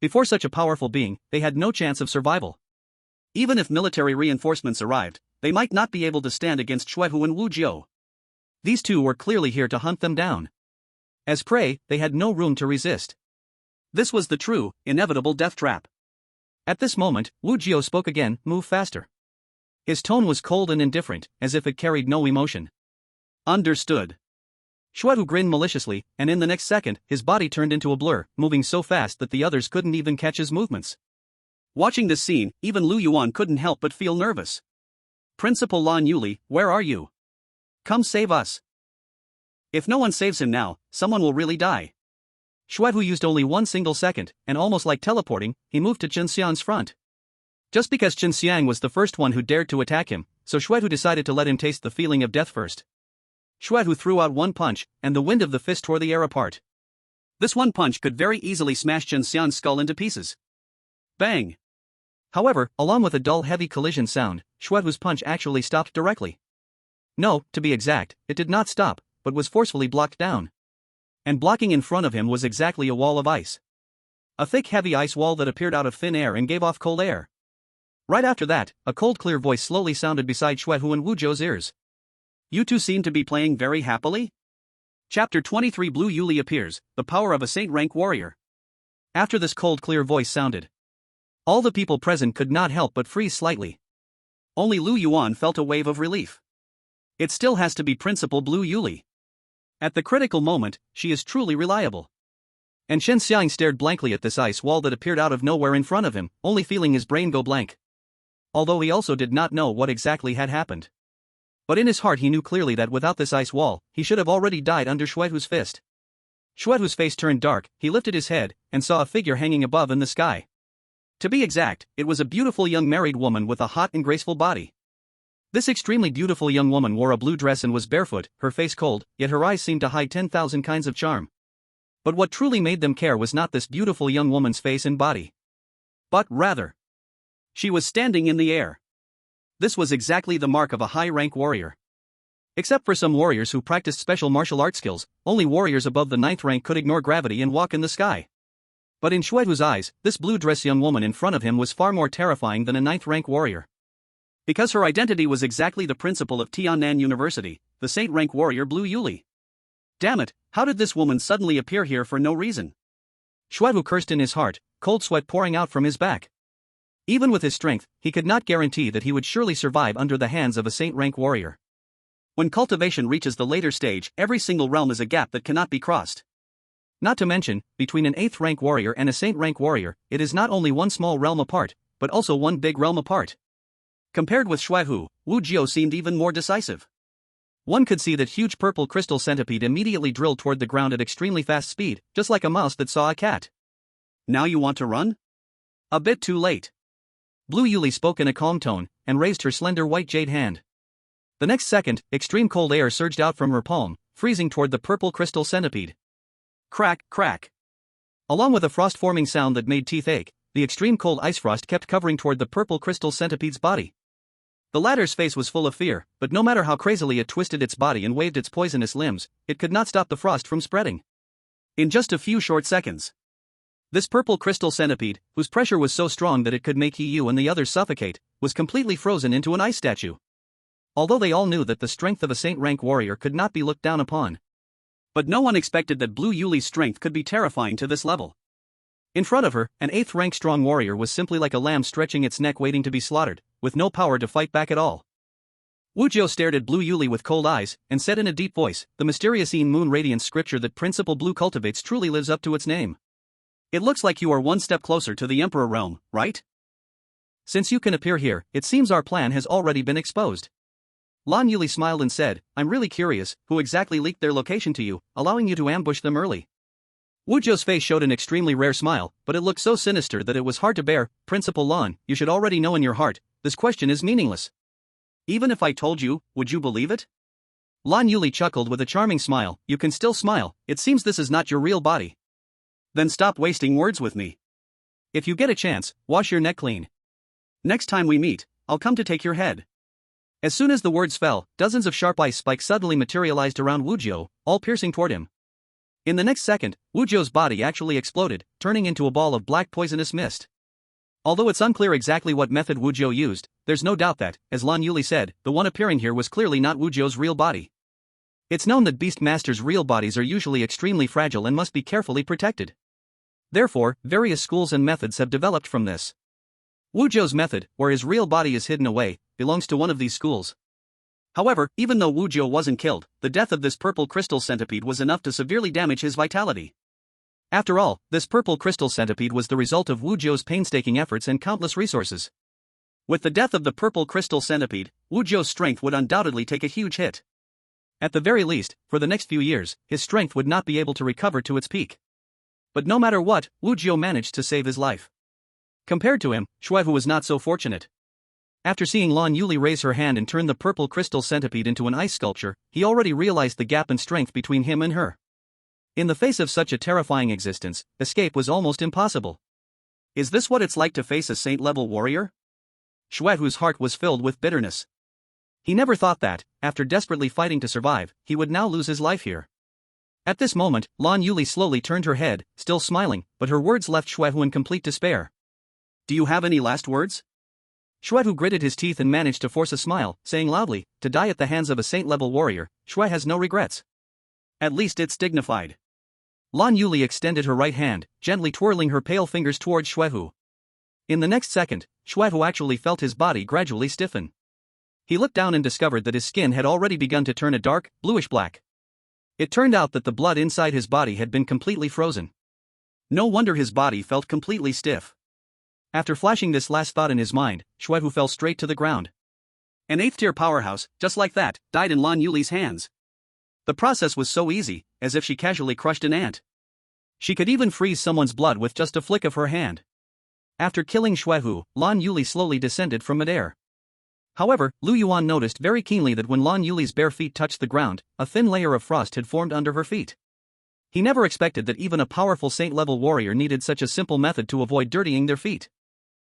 Before such a powerful being, they had no chance of survival. Even if military reinforcements arrived, they might not be able to stand against Xuehu and Wu Jiu. These two were clearly here to hunt them down. As prey, they had no room to resist. This was the true, inevitable death trap. At this moment, Wu Jiu spoke again, "Move faster." His tone was cold and indifferent, as if it carried no emotion. Understood. Xuehu grinned maliciously, and in the next second, his body turned into a blur, moving so fast that the others couldn't even catch his movements. Watching this scene, even Lu Yuan couldn't help but feel nervous. "Principal Lan Yuli, where are you? Come save us. If no one saves him now, someone will really die." Xuehu used only one single second, and almost like teleporting, he moved to Chen Xiang's front. Just because Chen Xiang was the first one who dared to attack him, so Xuehu decided to let him taste the feeling of death first. Xuehu threw out one punch, and the wind of the fist tore the air apart. This one punch could very easily smash Chen Xiang's skull into pieces. Bang! However, along with a dull heavy collision sound, Xuehu's punch actually stopped directly. No, to be exact, it did not stop, but was forcefully blocked down. And blocking in front of him was exactly a wall of ice. A thick heavy ice wall that appeared out of thin air and gave off cold air. Right after that, a cold clear voice slowly sounded beside Xuehu and Wu Jiu's ears. "You two seem to be playing very happily?" Chapter 23 Blue Yuli appears, the power of a saint-rank warrior. After this cold clear voice sounded, all the people present could not help but freeze slightly. Only Lu Yuan felt a wave of relief. It still has to be Principal Blue Yuli. At the critical moment, she is truly reliable. And Shen Xiang stared blankly at this ice wall that appeared out of nowhere in front of him, only feeling his brain go blank. Although he also did not know what exactly had happened. But in his heart he knew clearly that without this ice wall, he should have already died under Xuehu's fist. Xuehu's face turned dark, he lifted his head, and saw a figure hanging above in the sky. To be exact, it was a beautiful young married woman with a hot and graceful body. This extremely beautiful young woman wore a blue dress and was barefoot, her face cold, yet her eyes seemed to hide 10,000 kinds of charm. But what truly made them care was not this beautiful young woman's face and body. But rather, she was standing in the air. This was exactly the mark of a high-rank warrior. Except for some warriors who practiced special martial art skills, only warriors above the 9th rank could ignore gravity and walk in the sky. But in Xuehu's eyes, this blue-dress young woman in front of him was far more terrifying than a 9th rank warrior. Because her identity was exactly the principal of Tiannan University, the saint-rank warrior Lu Yuan. Damn it, how did this woman suddenly appear here for no reason? Xuehu cursed in his heart, cold sweat pouring out from his back. Even with his strength, he could not guarantee that he would surely survive under the hands of a saint-rank warrior. When cultivation reaches the later stage, every single realm is a gap that cannot be crossed. Not to mention, between an 8th rank warrior and a saint-rank warrior, it is not only one small realm apart, but also one big realm apart. Compared with Xuehu, Wu Jiu seemed even more decisive. One could see that huge purple crystal centipede immediately drilled toward the ground at extremely fast speed, just like a mouse that saw a cat. Now you want to run? A bit too late. Lu Yuan spoke in a calm tone, and raised her slender white jade hand. The next second, extreme cold air surged out from her palm, freezing toward the purple crystal centipede. Crack, crack. Along with a frost-forming sound that made teeth ache, the extreme cold ice frost kept covering toward the purple crystal centipede's body. The latter's face was full of fear, but no matter how crazily it twisted its body and waved its poisonous limbs, it could not stop the frost from spreading. In just a few short seconds, this purple crystal centipede, whose pressure was so strong that it could make Yu and the others suffocate, was completely frozen into an ice statue. Although they all knew that the strength of a saint-rank warrior could not be looked down upon. But no one expected that Lu Yuli's strength could be terrifying to this level. In front of her, an 8th rank strong warrior was simply like a lamb stretching its neck waiting to be slaughtered, with no power to fight back at all. Wu Jiu stared at Lu Yuan with cold eyes, and said in a deep voice, the mysterious moon radiance scripture that Principal Blue cultivates truly lives up to its name. It looks like you are one step closer to the Emperor realm, right? Since you can appear here, it seems our plan has already been exposed. Lan Yuli smiled and said, I'm really curious, who exactly leaked their location to you, allowing you to ambush them early? Wu Jiu's face showed an extremely rare smile, but it looked so sinister that it was hard to bear. Principal Lan, you should already know in your heart, this question is meaningless. Even if I told you, would you believe it? Lan Yuli chuckled with a charming smile, you can still smile, it seems this is not your real body. Then stop wasting words with me. If you get a chance, wash your neck clean. Next time we meet, I'll come to take your head. As soon as the words fell, dozens of sharp ice spikes suddenly materialized around Wu Jiu, all piercing toward him. In the next second, Wu Jiu's body actually exploded, turning into a ball of black poisonous mist. Although it's unclear exactly what method Wu Jiu used, there's no doubt that, as Lan Yuli said, the one appearing here was clearly not Wu Jiu's real body. It's known that beast masters' real bodies are usually extremely fragile and must be carefully protected. Therefore, various schools and methods have developed from this. Wu Jiu's method, where his real body is hidden away, belongs to one of these schools. However, even though Wu Jiu wasn't killed, the death of this purple crystal centipede was enough to severely damage his vitality. After all, this purple crystal centipede was the result of Wu Jiu's painstaking efforts and countless resources. With the death of the purple crystal centipede, Wu Jiu's strength would undoubtedly take a huge hit. At the very least, for the next few years, his strength would not be able to recover to its peak. But no matter what, Wu Jiu managed to save his life. Compared to him, Xuehu was not so fortunate. After seeing Lan Yuli raise her hand and turn the purple crystal centipede into an ice sculpture, he already realized the gap in strength between him and her. In the face of such a terrifying existence, escape was almost impossible. Is this what it's like to face a saint-level warrior? Xuehu's heart was filled with bitterness. He never thought that, after desperately fighting to survive, he would now lose his life here. At this moment, Lan Yuli slowly turned her head, still smiling, but her words left Xuehu in complete despair. Do you have any last words? Xuehu gritted his teeth and managed to force a smile, saying loudly, to die at the hands of a saint-level warrior, Xue has no regrets. At least it's dignified. Lan Yuli extended her right hand, gently twirling her pale fingers towards Xuehu. In the next second, Xuehu actually felt his body gradually stiffen. He looked down and discovered that his skin had already begun to turn a dark, bluish black. It turned out that the blood inside his body had been completely frozen. No wonder his body felt completely stiff. After flashing this last thought in his mind, Shuehu fell straight to the ground. An 8th-tier powerhouse, just like that, died in Lan Yuli's hands. The process was so easy, as if she casually crushed an ant. She could even freeze someone's blood with just a flick of her hand. After killing Shuehu, Lan Yuli slowly descended from midair. However, Lu Yuan noticed very keenly that when Lan Yuli's bare feet touched the ground, a thin layer of frost had formed under her feet. He never expected that even a powerful saint-level warrior needed such a simple method to avoid dirtying their feet.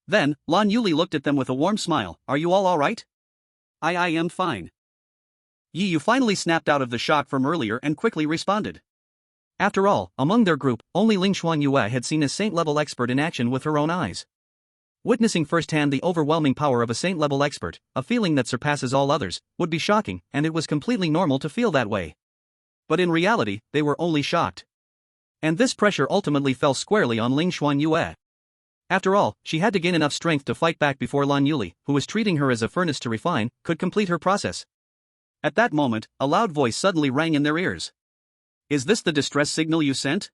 Then, Lan Yuli looked at them with a warm smile. "Are you all right?" I am fine." Yi Yu finally snapped out of the shock from earlier and quickly responded. After all, among their group, only Ling Shuangyue had seen a saint-level expert in action with her own eyes. Witnessing firsthand the overwhelming power of a saint-level expert, a feeling that surpasses all others, would be shocking, and it was completely normal to feel that way. But in reality, they were only shocked. And this pressure ultimately fell squarely on Ling Shuangyue. After all, she had to gain enough strength to fight back before Lan Yuli, who was treating her as a furnace to refine, could complete her process. At that moment, a loud voice suddenly rang in their ears. "Is this the distress signal you sent?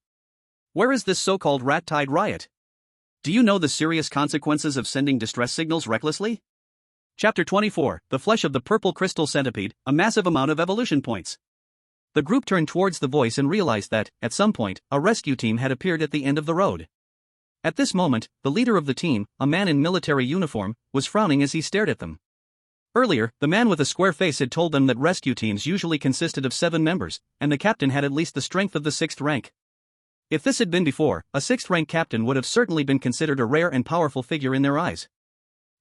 Where is this so-called rat-tide riot? Do you know the serious consequences of sending distress signals recklessly?" Chapter 24, The Flesh of the Purple Crystal Centipede, a massive amount of evolution points. The group turned towards the voice and realized that, at some point, a rescue team had appeared at the end of the road. At this moment, the leader of the team, a man in military uniform, was frowning as he stared at them. Earlier, the man with a square face had told them that rescue teams usually consisted of 7 members, and the captain had at least the strength of the 6th rank. If this had been before, a 6th rank captain would have certainly been considered a rare and powerful figure in their eyes.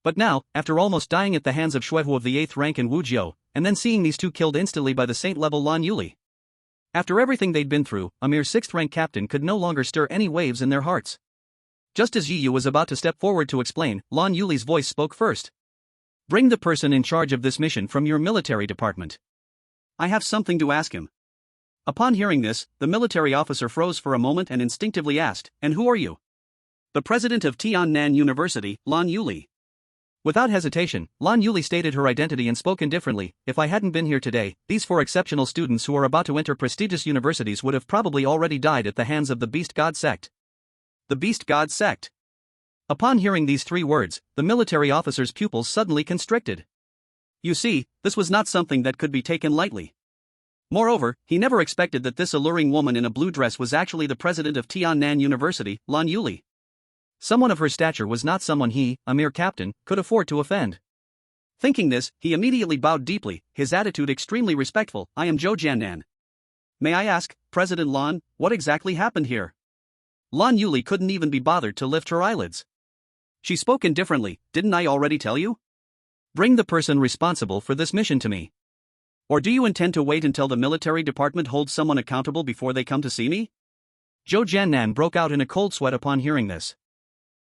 But now, after almost dying at the hands of Shuehu of the 8th rank and Wu Jiu, and then seeing these two killed instantly by the saint-level Lan Yuli. After everything they'd been through, a mere 6th rank captain could no longer stir any waves in their hearts. Just as Yi Yu was about to step forward to explain, Lan Yuli's voice spoke first. "Bring the person in charge of this mission from your military department. I have something to ask him." Upon hearing this, the military officer froze for a moment and instinctively asked, "And who are you?" "The president of Tiannan University, Lan Yuli." Without hesitation, Lan Yuli stated her identity and spoke indifferently. "If I hadn't been here today, these 4 exceptional students who are about to enter prestigious universities would have probably already died at the hands of the Beast God sect." The Beast God sect. Upon hearing these 3 words, the military officer's pupils suddenly constricted. You see, this was not something that could be taken lightly. Moreover, he never expected that this alluring woman in a blue dress was actually the president of Tiannan University, Lan Yuli. Someone of her stature was not someone he, a mere captain, could afford to offend. Thinking this, he immediately bowed deeply, his attitude extremely respectful. "I am Zhou Jiannan. May I ask, President Lan, what exactly happened here?" Lan Yuli couldn't even be bothered to lift her eyelids. She spoke indifferently. "Didn't I already tell you? Bring the person responsible for this mission to me. Or do you intend to wait until the military department holds someone accountable before they come to see me?" Zhou Jiannan broke out in a cold sweat upon hearing this.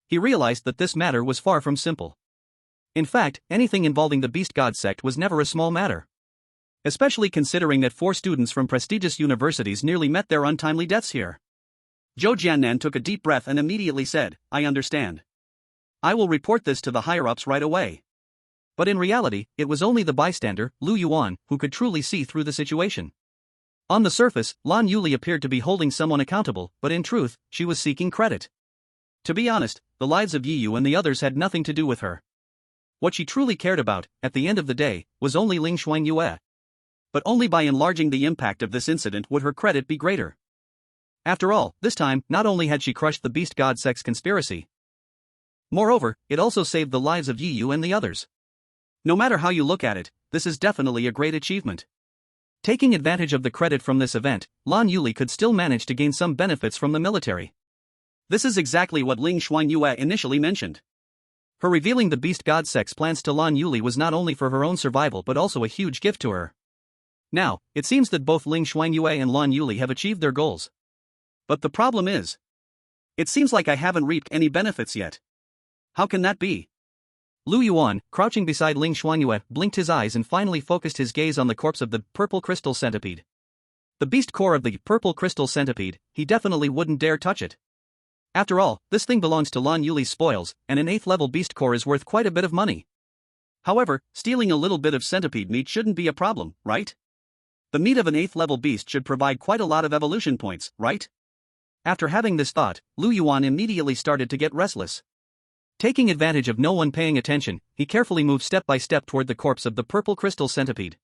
He realized that this matter was far from simple. In fact, anything involving the Beast God sect was never a small matter. Especially considering that 4 students from prestigious universities nearly met their untimely deaths here. Zhou Jiannan took a deep breath and immediately said, "I understand. I will report this to the higher-ups right away." But in reality, it was only the bystander, Lu Yuan, who could truly see through the situation. On the surface, Lan Yuli appeared to be holding someone accountable, but in truth, she was seeking credit. To be honest, the lives of Yi Yu and the others had nothing to do with her. What she truly cared about, at the end of the day, was only Ling Shuangyue. But only by enlarging the impact of this incident would her credit be greater. After all, this time, not only had she crushed the Beast God sect's conspiracy. Moreover, it also saved the lives of Yi Yu and the others. No matter how you look at it, this is definitely a great achievement. Taking advantage of the credit from this event, Lan Yuli could still manage to gain some benefits from the military. This is exactly what Ling Shuangyue initially mentioned. Her revealing the Beast God sect's plans to Lan Yuli was not only for her own survival but also a huge gift to her. Now, it seems that both Ling Shuangyue and Lan Yuli have achieved their goals. But the problem is, it seems like I haven't reaped any benefits yet. How can that be? Lu Yuan, crouching beside Ling Shuangyue, blinked his eyes and finally focused his gaze on the corpse of the purple crystal centipede. The beast core of the purple crystal centipede, he definitely wouldn't dare touch it. After all, this thing belongs to Lan Yuli's spoils, and an 8th level beast core is worth quite a bit of money. However, stealing a little bit of centipede meat shouldn't be a problem, right? The meat of an 8th level beast should provide quite a lot of evolution points, right? After having this thought, Lu Yuan immediately started to get restless. Taking advantage of no one paying attention, he carefully moved step by step toward the corpse of the purple crystal centipede.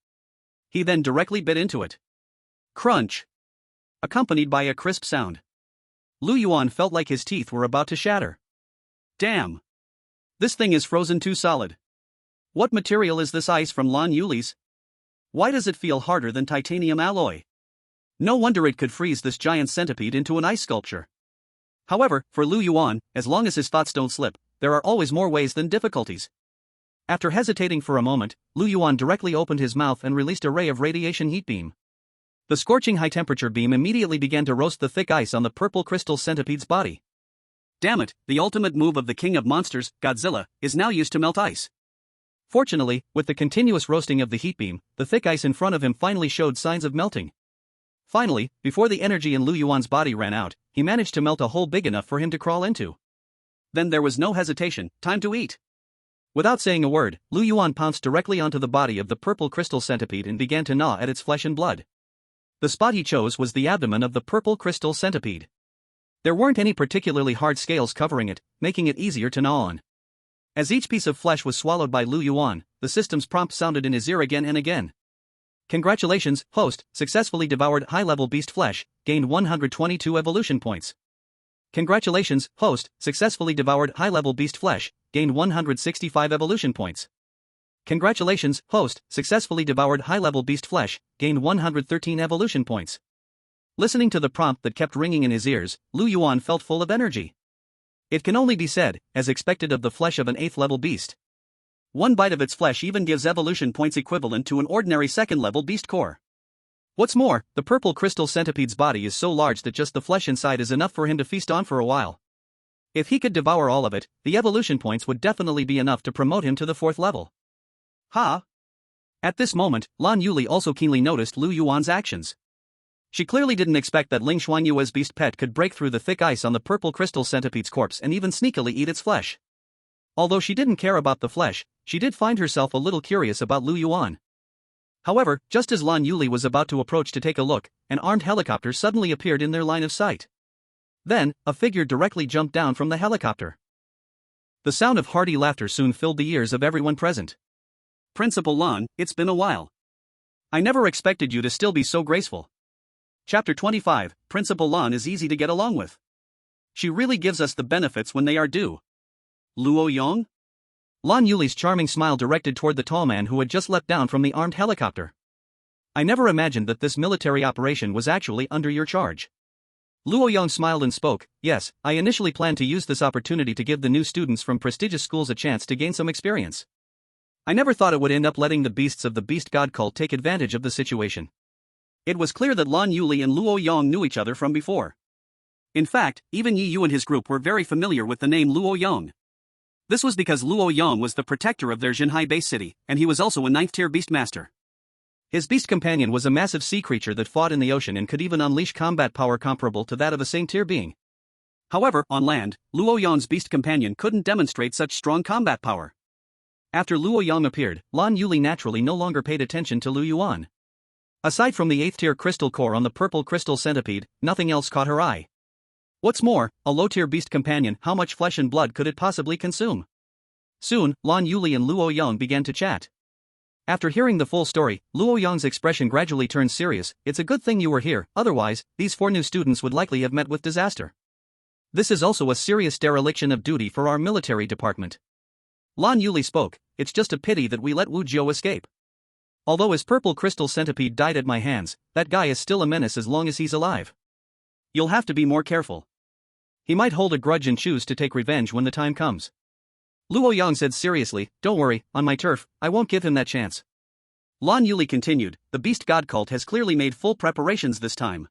He then directly bit into it. Crunch! Accompanied by a crisp sound. Lu Yuan felt like his teeth were about to shatter. Damn! This thing is frozen too solid. What material is this ice from Lan Yuli's? Why does it feel harder than titanium alloy? No wonder it could freeze this giant centipede into an ice sculpture. However, for Lu Yuan, as long as his thoughts don't slip, there are always more ways than difficulties. After hesitating for a moment, Lu Yuan directly opened his mouth and released a ray of radiation heat beam. The scorching high-temperature beam immediately began to roast the thick ice on the purple crystal centipede's body. Damn it, the ultimate move of the king of monsters, Godzilla, is now used to melt ice. Fortunately, with the continuous roasting of the heat beam, the thick ice in front of him finally showed signs of melting. Finally, before the energy in Lu Yuan's body ran out, he managed to melt a hole big enough for him to crawl into. Then there was no hesitation, time to eat. Without saying a word, Lu Yuan pounced directly onto the body of the purple crystal centipede and began to gnaw at its flesh and blood. The spot he chose was the abdomen of the purple crystal centipede. There weren't any particularly hard scales covering it, making it easier to gnaw on. As each piece of flesh was swallowed by Lu Yuan, the system's prompt sounded in his ear again and again. Congratulations, host, successfully devoured high-level beast flesh, gained 122 evolution points. Congratulations, host, successfully devoured high-level beast flesh, gained 165 evolution points. Congratulations, host, successfully devoured high-level beast flesh, gained 113 evolution points. Listening to the prompt that kept ringing in his ears, Lu Yuan felt full of energy. It can only be said, as expected of the flesh of an 8th level beast. One bite of its flesh even gives evolution points equivalent to an ordinary 2nd level beast core. What's more, the purple crystal centipede's body is so large that just the flesh inside is enough for him to feast on for a while. If he could devour all of it, the evolution points would definitely be enough to promote him to the 4th level. Ha! At this moment, Lan Yuli also keenly noticed Lu Yuan's actions. She clearly didn't expect that Ling Shuangyue's beast pet could break through the thick ice on the purple crystal centipede's corpse and even sneakily eat its flesh. Although she didn't care about the flesh, she did find herself a little curious about Lu Yuan. However, just as Lan Yuli was about to approach to take a look, an armed helicopter suddenly appeared in their line of sight. Then, a figure directly jumped down from the helicopter. The sound of hearty laughter soon filled the ears of everyone present. Principal Lan, it's been a while. I never expected you to still be so graceful. Chapter 25, Principal Lan is easy to get along with. She really gives us the benefits when they are due. Luo Yong? Lan Yuli's charming smile directed toward the tall man who had just leapt down from the armed helicopter. I never imagined that this military operation was actually under your charge. Luo Yong smiled and spoke, yes, I initially planned to use this opportunity to give the new students from prestigious schools a chance to gain some experience. I never thought it would end up letting the beasts of the beast god cult take advantage of the situation. It was clear that Lan Yuli and Luo Yong knew each other from before. In fact, even Yi Yu and his group were very familiar with the name Luo Yong. This was because Luo Yong was the protector of their Jinhai base city, and he was also a 9th-tier beastmaster. His beast companion was a massive sea creature that fought in the ocean and could even unleash combat power comparable to that of a same-tier being. However, on land, Luo Yong's beast companion couldn't demonstrate such strong combat power. After Luo Yong appeared, Lan Yuli naturally no longer paid attention to Lu Yuan. Aside from the 8th-tier crystal core on the purple crystal centipede, nothing else caught her eye. What's more, a low-tier beast companion, how much flesh and blood could it possibly consume? Soon, Lan Yuli and Luo Yong began to chat. After hearing the full story, Luo Yong's expression gradually turned serious. It's a good thing you were here, otherwise, these 4 new students would likely have met with disaster. This is also a serious dereliction of duty for our military department. Lan Yuli spoke, it's just a pity that we let Wu Jiu escape. Although his purple crystal centipede died at my hands, that guy is still a menace as long as he's alive. You'll have to be more careful. He might hold a grudge and choose to take revenge when the time comes. Luo Yong said seriously, don't worry, on my turf, I won't give him that chance. Lan Yuli continued, the beast god cult has clearly made full preparations this time.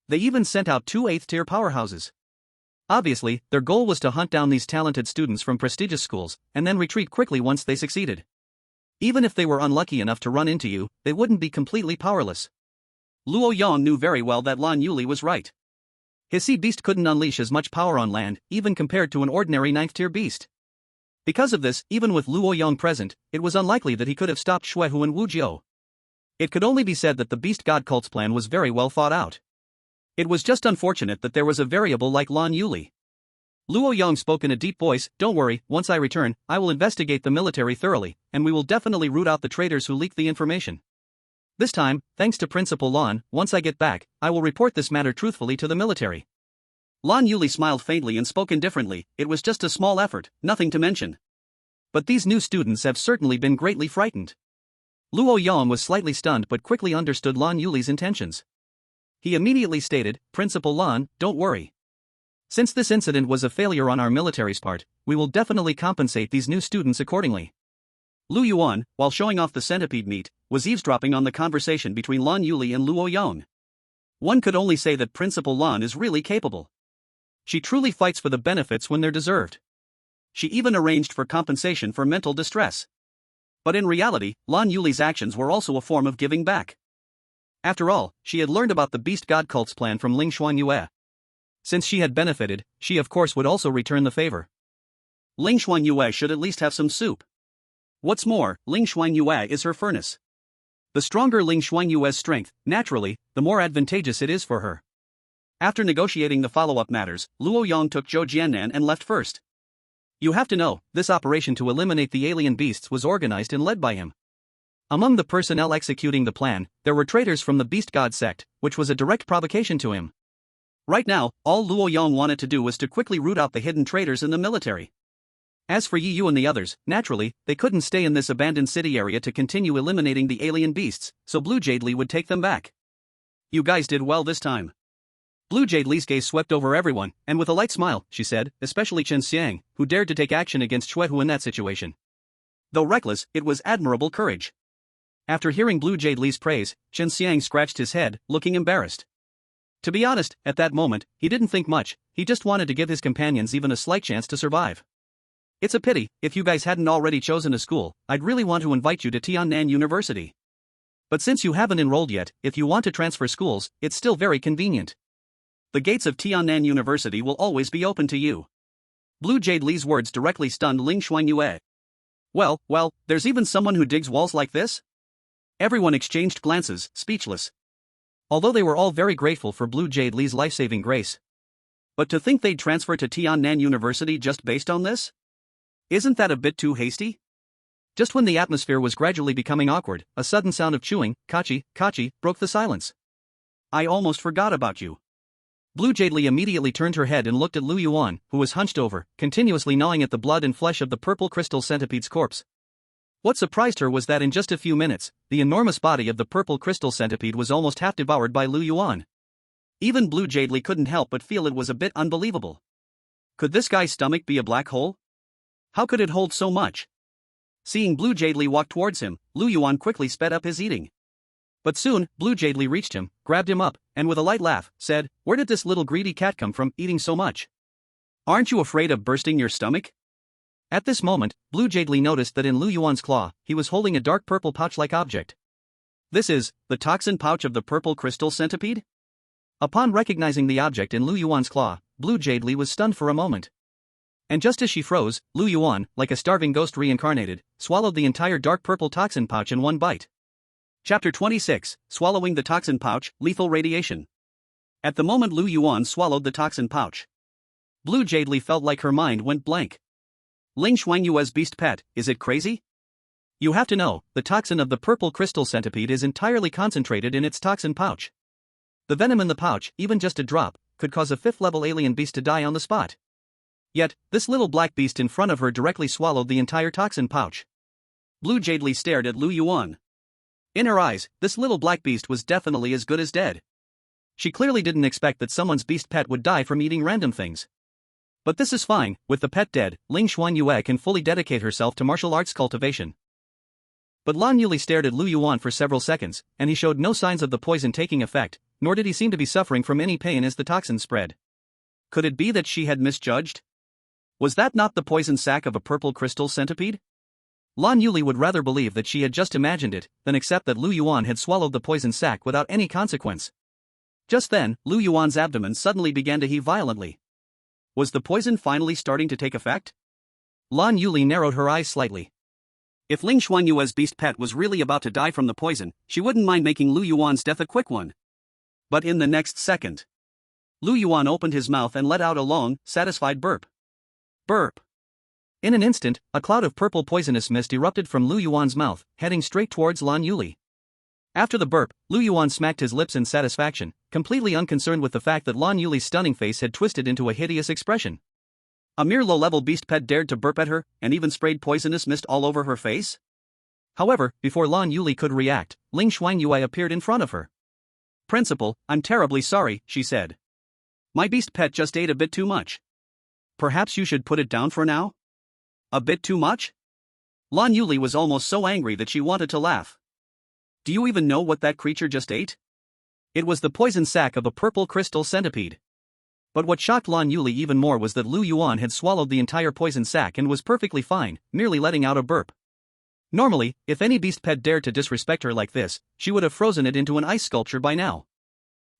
They even sent out 2 8th-tier powerhouses. Obviously, their goal was to hunt down these talented students from prestigious schools, and then retreat quickly once they succeeded. Even if they were unlucky enough to run into you, they wouldn't be completely powerless. Luo Yong knew very well that Lan Yuli was right. His sea beast couldn't unleash as much power on land, even compared to an ordinary 9th-tier beast. Because of this, even with Luo Yong present, it was unlikely that he could have stopped Xuehu and Wu Jiu. It could only be said that the beast god cult's plan was very well thought out. It was just unfortunate that there was a variable like Lan Yuli. Luo Yang spoke in a deep voice, "Don't worry, once I return, I will investigate the military thoroughly, and we will definitely root out the traitors who leaked the information. This time, thanks to Principal Lan, once I get back, I will report this matter truthfully to the military." Lan Yuli smiled faintly and spoke indifferently, "It was just a small effort, nothing to mention. But these new students have certainly been greatly frightened." Luo Yang was slightly stunned but quickly understood Lan Yuli's intentions. He immediately stated, "Principal Lan, don't worry. Since this incident was a failure on our military's part, we will definitely compensate these new students accordingly." Lu Yuan, while showing off the centipede meat, was eavesdropping on the conversation between Lan Yuli and Luo Yang. One could only say that Principal Lan is really capable. She truly fights for the benefits when they're deserved. She even arranged for compensation for mental distress. But in reality, Lan Yuli's actions were also a form of giving back. After all, she had learned about the beast god cult's plan from Ling Shuangyue. Since she had benefited, she of course would also return the favor. Ling Shuangyue should at least have some soup. What's more, Ling Shuangyue is her furnace. The stronger Ling Shuangyue's strength, naturally, the more advantageous it is for her. After negotiating the follow-up matters, Luo Yang took Zhou Jiannan and left first. You have to know, this operation to eliminate the alien beasts was organized and led by him. Among the personnel executing the plan, there were traitors from the beast god sect, which was a direct provocation to him. Right now, all Luo Yang wanted to do was to quickly root out the hidden traitors in the military. As for Yi Yu and the others, naturally, they couldn't stay in this abandoned city area to continue eliminating the alien beasts, so Blue Jade Li would take them back. You guys did well this time. Blue Jade Li's gaze swept over everyone, and with a light smile, she said, especially Chen Xiang, who dared to take action against Xuehu in that situation. Though reckless, it was admirable courage. After hearing Blue Jade Li's praise, Chen Xiang scratched his head, looking embarrassed. To be honest, at that moment, he didn't think much, he just wanted to give his companions even a slight chance to survive. It's a pity, if you guys hadn't already chosen a school, I'd really want to invite you to Tiannan University. But since you haven't enrolled yet, if you want to transfer schools, it's still very convenient. The gates of Tiannan University will always be open to you. Blue Jade Li's words directly stunned Ling Shuangyue. Well, there's even someone who digs walls like this? Everyone exchanged glances, speechless. Although they were all very grateful for Blue Jade Li's life-saving grace. But to think they'd transfer to Tiannan University just based on this? Isn't that a bit too hasty? Just when the atmosphere was gradually becoming awkward, a sudden sound of chewing, kachi, kachi, broke the silence. I almost forgot about you. Blue Jade Li immediately turned her head and looked at Lu Yuan, who was hunched over, continuously gnawing at the blood and flesh of the purple crystal centipede's corpse. What surprised her was that in just a few minutes, the enormous body of the purple crystal centipede was almost half devoured by Lu Yuan. Even Blue Jade Li couldn't help but feel it was a bit unbelievable. Could this guy's stomach be a black hole? How could it hold so much? Seeing Blue Jade Li walk towards him, Lu Yuan quickly sped up his eating. But soon, Blue Jade Li reached him, grabbed him up, and with a light laugh, said, "Where did this little greedy cat come from, eating so much? Aren't you afraid of bursting your stomach?" At this moment, Blue Jade Li noticed that in Lu Yuan's claw, he was holding a dark purple pouch-like object. This is the toxin pouch of the purple crystal centipede? Upon recognizing the object in Lu Yuan's claw, Blue Jade Li was stunned for a moment. And just as she froze, Lu Yuan, like a starving ghost reincarnated, swallowed the entire dark purple toxin pouch in one bite. Chapter 26, Swallowing the Toxin Pouch, Lethal Radiation. At the moment Lu Yuan swallowed the toxin pouch, Blue Jade Li felt like her mind went blank. Ling Shuangyue's beast pet, is it crazy? You have to know, the toxin of the purple crystal centipede is entirely concentrated in its toxin pouch. The venom in the pouch, even just a drop, could cause a 5th-level alien beast to die on the spot. Yet, this little black beast in front of her directly swallowed the entire toxin pouch. Blue Jade Li stared at Lu Yuan. In her eyes, this little black beast was definitely as good as dead. She clearly didn't expect that someone's beast pet would die from eating random things. But this is fine, with the pet dead, Ling Shuangyue can fully dedicate herself to martial arts cultivation. But Lan Yuli stared at Lu Yuan for several seconds, and he showed no signs of the poison taking effect, nor did he seem to be suffering from any pain as the toxin spread. Could it be that she had misjudged? Was that not the poison sac of a purple crystal centipede? Lan Yuli would rather believe that she had just imagined it, than accept that Lu Yuan had swallowed the poison sac without any consequence. Just then, Lu Yuan's abdomen suddenly began to heave violently. Was the poison finally starting to take effect? Lan Yuli narrowed her eyes slightly. If Ling Shuangyue's beast pet was really about to die from the poison, she wouldn't mind making Lu Yuan's death a quick one. But in the next second, Lu Yuan opened his mouth and let out a long, satisfied burp. Burp. In an instant, a cloud of purple poisonous mist erupted from Lu Yuan's mouth, heading straight towards Lan Yuli. After the burp, Lu Yuan smacked his lips in satisfaction, completely unconcerned with the fact that Lan Yuli's stunning face had twisted into a hideous expression. A mere low-level beast pet dared to burp at her, and even sprayed poisonous mist all over her face? However, before Lan Yuli could react, Ling Shuangyue appeared in front of her. "Principal, I'm terribly sorry," she said. "My beast pet just ate a bit too much. Perhaps you should put it down for now?" "A bit too much?" Lan Yuli was almost so angry that she wanted to laugh. "Do you even know what that creature just ate?" It was the poison sac of a purple crystal centipede. But what shocked Lan Yuli even more was that Lu Yuan had swallowed the entire poison sac and was perfectly fine, merely letting out a burp. Normally, if any beast pet dared to disrespect her like this, she would have frozen it into an ice sculpture by now.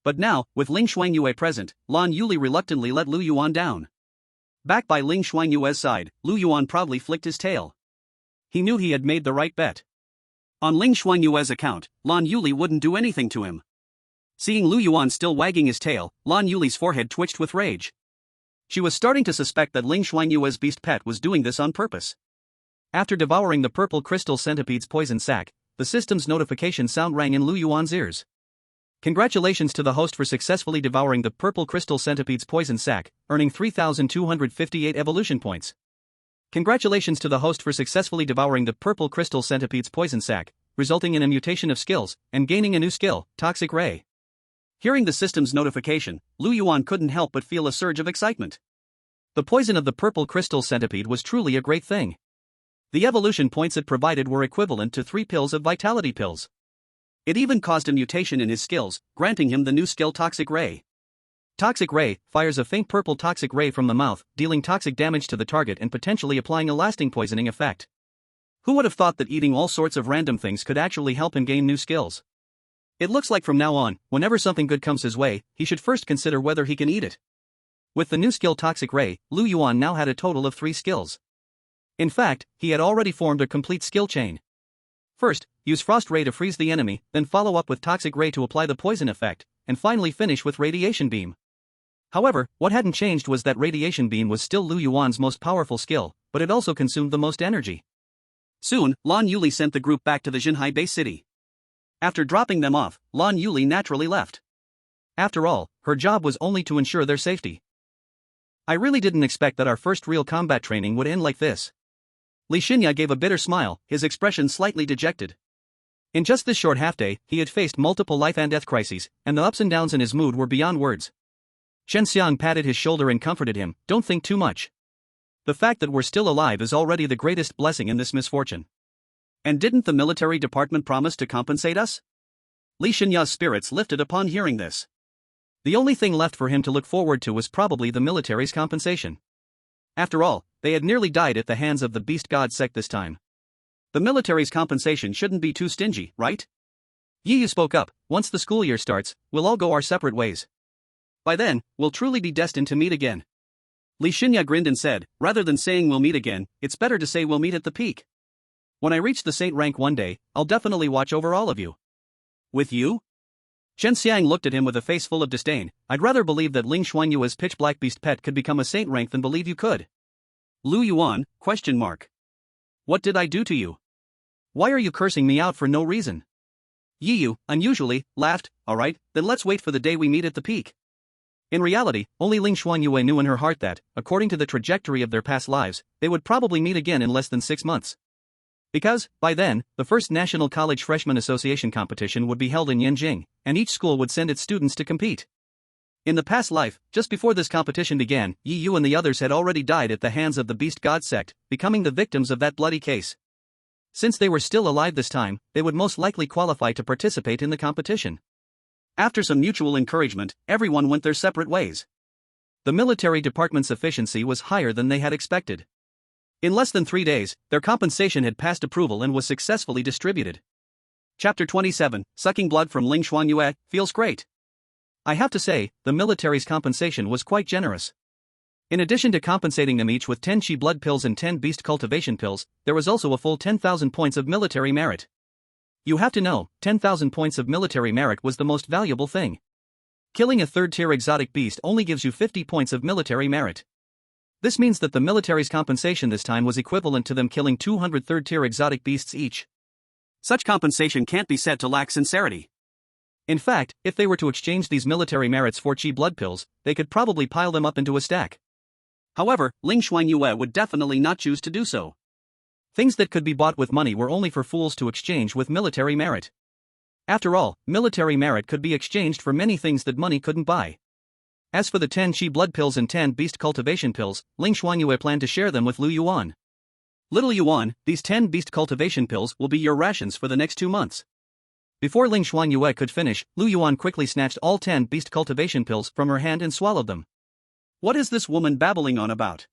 But now, with Ling Shuangyue present, Lan Yuli reluctantly let Lu Yuan down. Back by Ling Shuangyue's side, Lu Yuan proudly flicked his tail. He knew he had made the right bet. On Ling Shuangyue's account, Lan Yuli wouldn't do anything to him. Seeing Lu Yuan still wagging his tail, Lan Yuli's forehead twitched with rage. She was starting to suspect that Ling Shuangyue's beast pet was doing this on purpose. After devouring the purple crystal centipede's poison sac, the system's notification sound rang in Lu Yuan's ears. "Congratulations to the host for successfully devouring the purple crystal centipede's poison sac, earning 3,258 evolution points. Congratulations to the host for successfully devouring the purple crystal centipede's poison sac, resulting in a mutation of skills, and gaining a new skill, Toxic Ray." Hearing the system's notification, Lu Yuan couldn't help but feel a surge of excitement. The poison of the purple crystal centipede was truly a great thing. The evolution points it provided were equivalent to 3 pills of vitality pills. It even caused a mutation in his skills, granting him the new skill Toxic Ray. Toxic Ray fires a faint purple toxic ray from the mouth, dealing toxic damage to the target and potentially applying a lasting poisoning effect. Who would have thought that eating all sorts of random things could actually help him gain new skills? It looks like from now on, whenever something good comes his way, he should first consider whether he can eat it. With the new skill Toxic Ray, Lu Yuan now had a total of 3 skills. In fact, he had already formed a complete skill chain. First, use Frost Ray to freeze the enemy, then follow up with Toxic Ray to apply the poison effect, and finally finish with Radiation Beam. However, what hadn't changed was that Radiation Beam was still Lu Yuan's most powerful skill, but it also consumed the most energy. Soon, Lan Yuli sent the group back to the Jinhai base city. After dropping them off, Lan Yuli naturally left. After all, her job was only to ensure their safety. "I really didn't expect that our first real combat training would end like this." Li Xinya gave a bitter smile, his expression slightly dejected. In just this short half-day, he had faced multiple life and death crises, and the ups and downs in his mood were beyond words. Shen Xiang patted his shoulder and comforted him, "Don't think too much. The fact that we're still alive is already the greatest blessing in this misfortune." "And didn't the military department promise to compensate us?" Li Xinya's spirits lifted upon hearing this. The only thing left for him to look forward to was probably the military's compensation. After all, they had nearly died at the hands of the beast god sect this time. The military's compensation shouldn't be too stingy, right? Yi Yu spoke up, "Once the school year starts, we'll all go our separate ways. By then, we'll truly be destined to meet again." Li Xinya grinned and said, "Rather than saying we'll meet again, it's better to say we'll meet at the peak. When I reach the saint rank one day, I'll definitely watch over all of you." "With you?" Shen Xiang looked at him with a face full of disdain. "I'd rather believe that Ling Shuangyue's pitch-black beast pet could become a saint rank than believe you could." Lu Yuan, ? "What did I do to you? Why are you cursing me out for no reason?" Yi Yu, unusually, laughed. "Alright, then let's wait for the day we meet at the peak." In reality, only Ling Shuangyue knew in her heart that, according to the trajectory of their past lives, they would probably meet again in less than 6 months. Because, by then, the first National College Freshman Association competition would be held in Yanjing, and each school would send its students to compete. In the past life, just before this competition began, Yi Yu and the others had already died at the hands of the Beast God sect, becoming the victims of that bloody case. Since they were still alive this time, they would most likely qualify to participate in the competition. After some mutual encouragement, everyone went their separate ways. The military department's efficiency was higher than they had expected. In less than 3 days, their compensation had passed approval and was successfully distributed. Chapter 27, Sucking Blood from Ling Shuangyue, feels great. I have to say, the military's compensation was quite generous. In addition to compensating them each with 10 Qi blood pills and 10 beast cultivation pills, there was also a full 10,000 points of military merit. You have to know, 10,000 points of military merit was the most valuable thing. Killing a third-tier exotic beast only gives you 50 points of military merit. This means that the military's compensation this time was equivalent to them killing 200 third-tier exotic beasts each. Such compensation can't be said to lack sincerity. In fact, if they were to exchange these military merits for Qi blood pills, they could probably pile them up into a stack. However, Ling Shuangyue would definitely not choose to do so. Things that could be bought with money were only for fools to exchange with military merit. After all, military merit could be exchanged for many things that money couldn't buy. As for the 10 Qi blood pills and 10 beast cultivation pills, Ling Shuangyue planned to share them with Lu Yuan. Little Yuan, these 10 beast cultivation pills will be your rations for the next 2 months. Before Ling Shuangyue could finish, Lu Yuan quickly snatched all 10 beast cultivation pills from her hand and swallowed them. What is this woman babbling on about?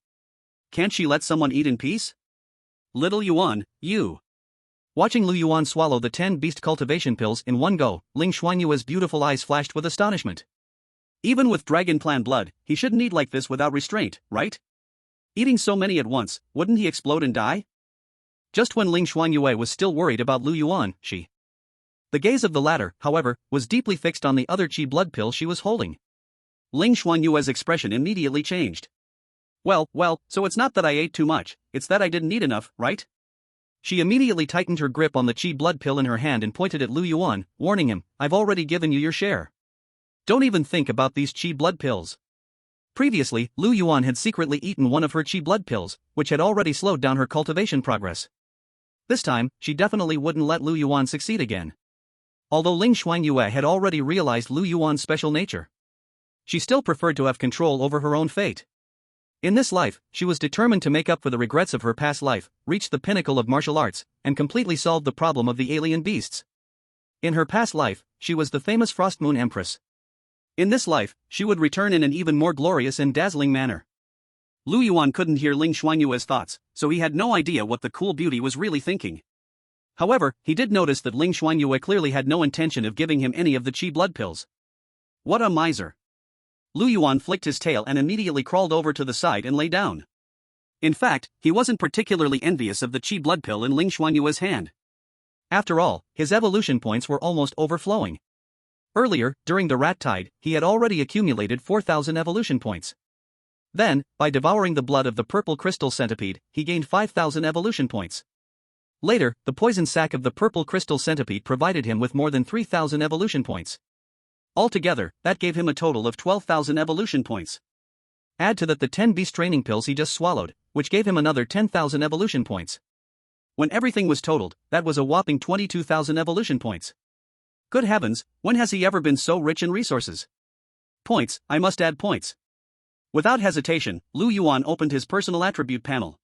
Can't she let someone eat in peace? Little Yuan, you. Watching Lu Yuan swallow the 10 beast cultivation pills in one go, Ling Shuangyue's beautiful eyes flashed with astonishment. Even with Dragon Clan blood, he shouldn't eat like this without restraint, right? Eating so many at once, wouldn't he explode and die? Just when Ling Shuangyue was still worried about Lu Yuan, the gaze of the latter, however, was deeply fixed on the other Qi blood pill she was holding. Ling Shuangyue's expression immediately changed. Well, so it's not that I ate too much, it's that I didn't eat enough, right? She immediately tightened her grip on the Qi blood pill in her hand and pointed at Lu Yuan, warning him, I've already given you your share. Don't even think about these Qi blood pills. Previously, Lu Yuan had secretly eaten one of her Qi blood pills, which had already slowed down her cultivation progress. This time, she definitely wouldn't let Lu Yuan succeed again. Although Ling Shuangyue had already realized Lu Yuan's special nature, she still preferred to have control over her own fate. In this life, she was determined to make up for the regrets of her past life, reach the pinnacle of martial arts, and completely solve the problem of the alien beasts. In her past life, she was the famous Frost Moon Empress. In this life, she would return in an even more glorious and dazzling manner. Lu Yuan couldn't hear Ling Shuangyue's thoughts, so he had no idea what the cool beauty was really thinking. However, he did notice that Ling Shuangyue clearly had no intention of giving him any of the Qi blood pills. What a miser. Lu Yuan flicked his tail and immediately crawled over to the side and lay down. In fact, he wasn't particularly envious of the Qi blood pill in Ling Shuangyue's hand. After all, his evolution points were almost overflowing. Earlier, during the rat tide, he had already accumulated 4,000 evolution points. Then, by devouring the blood of the purple crystal centipede, he gained 5,000 evolution points. Later, the poison sac of the purple crystal centipede provided him with more than 3,000 evolution points. Altogether, that gave him a total of 12,000 evolution points. Add to that the 10 beast training pills he just swallowed, which gave him another 10,000 evolution points. When everything was totaled, that was a whopping 22,000 evolution points. Good heavens, when has he ever been so rich in resources? Points, I must add points. Without hesitation, Lu Yuan opened his personal attribute panel.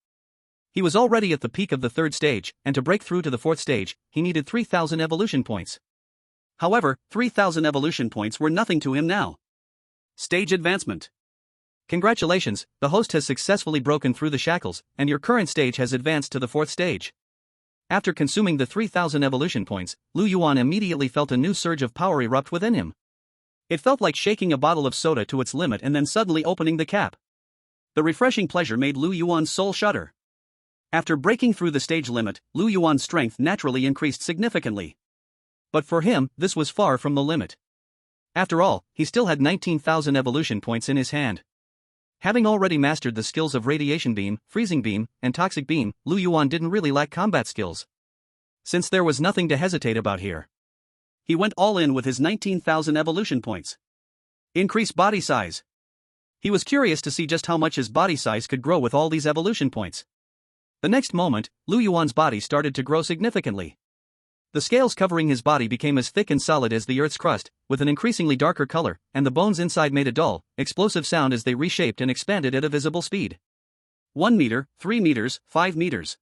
He was already at the peak of the 3rd stage, and to break through to the 4th stage, he needed 3,000 evolution points. However, 3,000 evolution points were nothing to him now. Stage advancement. Congratulations, the host has successfully broken through the shackles, and your current stage has advanced to the 4th stage. After consuming the 3,000 evolution points, Lu Yuan immediately felt a new surge of power erupt within him. It felt like shaking a bottle of soda to its limit and then suddenly opening the cap. The refreshing pleasure made Lu Yuan's soul shudder. After breaking through the stage limit, Lu Yuan's strength naturally increased significantly. But for him, this was far from the limit. After all, he still had 19,000 evolution points in his hand. Having already mastered the skills of Radiation Beam, Freezing Beam, and Toxic Beam, Lu Yuan didn't really lack combat skills. Since there was nothing to hesitate about here, he went all in with his 19,000 evolution points. Increase body size. He was curious to see just how much his body size could grow with all these evolution points. The next moment, Lu Yuan's body started to grow significantly. The scales covering his body became as thick and solid as the Earth's crust, with an increasingly darker color, and the bones inside made a dull, explosive sound as they reshaped and expanded at a visible speed. 1 meter, 3 meters, 5 meters.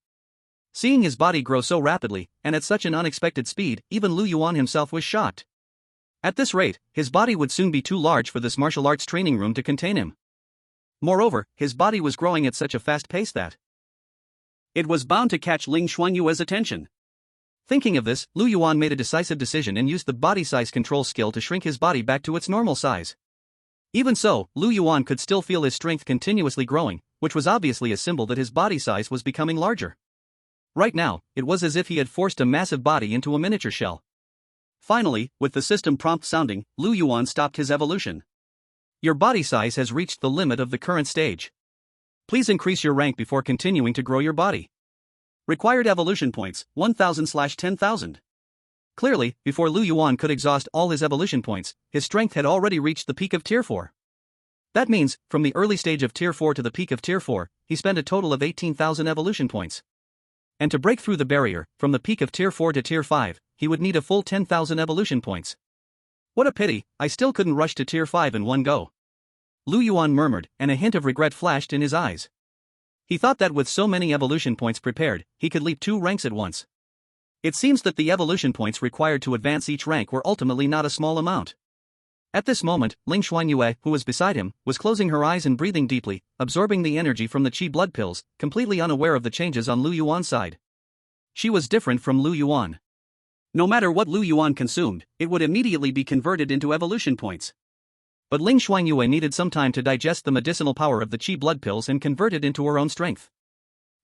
Seeing his body grow so rapidly, and at such an unexpected speed, even Lu Yuan himself was shocked. At this rate, his body would soon be too large for this martial arts training room to contain him. Moreover, his body was growing at such a fast pace that it was bound to catch Ling Shuangyue's attention. Thinking of this, Lu Yuan made a decisive decision and used the body size control skill to shrink his body back to its normal size. Even so, Lu Yuan could still feel his strength continuously growing, which was obviously a symbol that his body size was becoming larger. Right now, it was as if he had forced a massive body into a miniature shell. Finally, with the system prompt sounding, Lu Yuan stopped his evolution. Your body size has reached the limit of the current stage. Please increase your rank before continuing to grow your body. Required evolution points, 1000/10,000. Clearly, before Lu Yuan could exhaust all his evolution points, his strength had already reached the peak of Tier 4. That means, from the early stage of Tier 4 to the peak of Tier 4, he spent a total of 18,000 evolution points. And to break through the barrier, from the peak of Tier 4 to Tier 5, he would need a full 10,000 evolution points. What a pity, I still couldn't rush to Tier 5 in one go. Lu Yuan murmured, and a hint of regret flashed in his eyes. He thought that with so many evolution points prepared, he could leap 2 ranks at once. It seems that the evolution points required to advance each rank were ultimately not a small amount. At this moment, Ling Shuangyue, who was beside him, was closing her eyes and breathing deeply, absorbing the energy from the Qi blood pills, completely unaware of the changes on Lu Yuan's side. She was different from Lu Yuan. No matter what Lu Yuan consumed, it would immediately be converted into evolution points. But Ling Shuangyue needed some time to digest the medicinal power of the Qi blood pills and convert it into her own strength.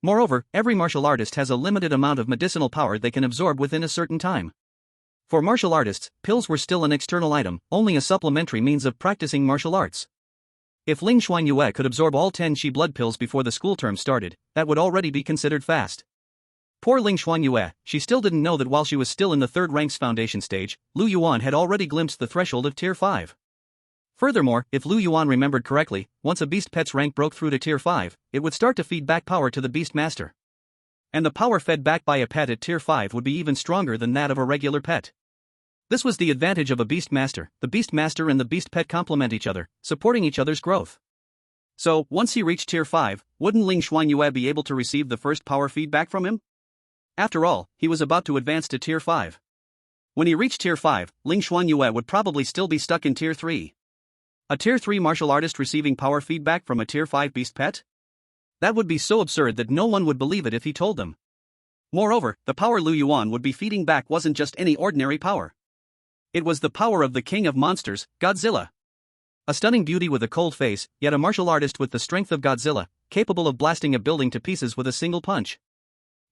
Moreover, every martial artist has a limited amount of medicinal power they can absorb within a certain time. For martial artists, pills were still an external item, only a supplementary means of practicing martial arts. If Ling Shuangyue could absorb all 10 Qi blood pills before the school term started, that would already be considered fast. Poor Ling Shuangyue, she still didn't know that while she was still in the 3rd rank's foundation stage, Lu Yuan had already glimpsed the threshold of Tier 5. Furthermore, if Lu Yuan remembered correctly, once a beast pet's rank broke through to Tier 5, it would start to feed back power to the beast master. And the power fed back by a pet at Tier 5 would be even stronger than that of a regular pet. This was the advantage of a beast master. The beast master and the beast pet complement each other, supporting each other's growth. So, once he reached Tier 5, wouldn't Ling Shuangyue be able to receive the first power feedback from him? After all, he was about to advance to Tier 5. When he reached Tier 5, Ling Shuangyue would probably still be stuck in Tier 3. A Tier 3 martial artist receiving power feedback from a Tier 5 beast pet? That would be so absurd that no one would believe it if he told them. Moreover, the power Lu Yuan would be feeding back wasn't just any ordinary power. It was the power of the king of monsters, Godzilla. A stunning beauty with a cold face, yet a martial artist with the strength of Godzilla, capable of blasting a building to pieces with a single punch.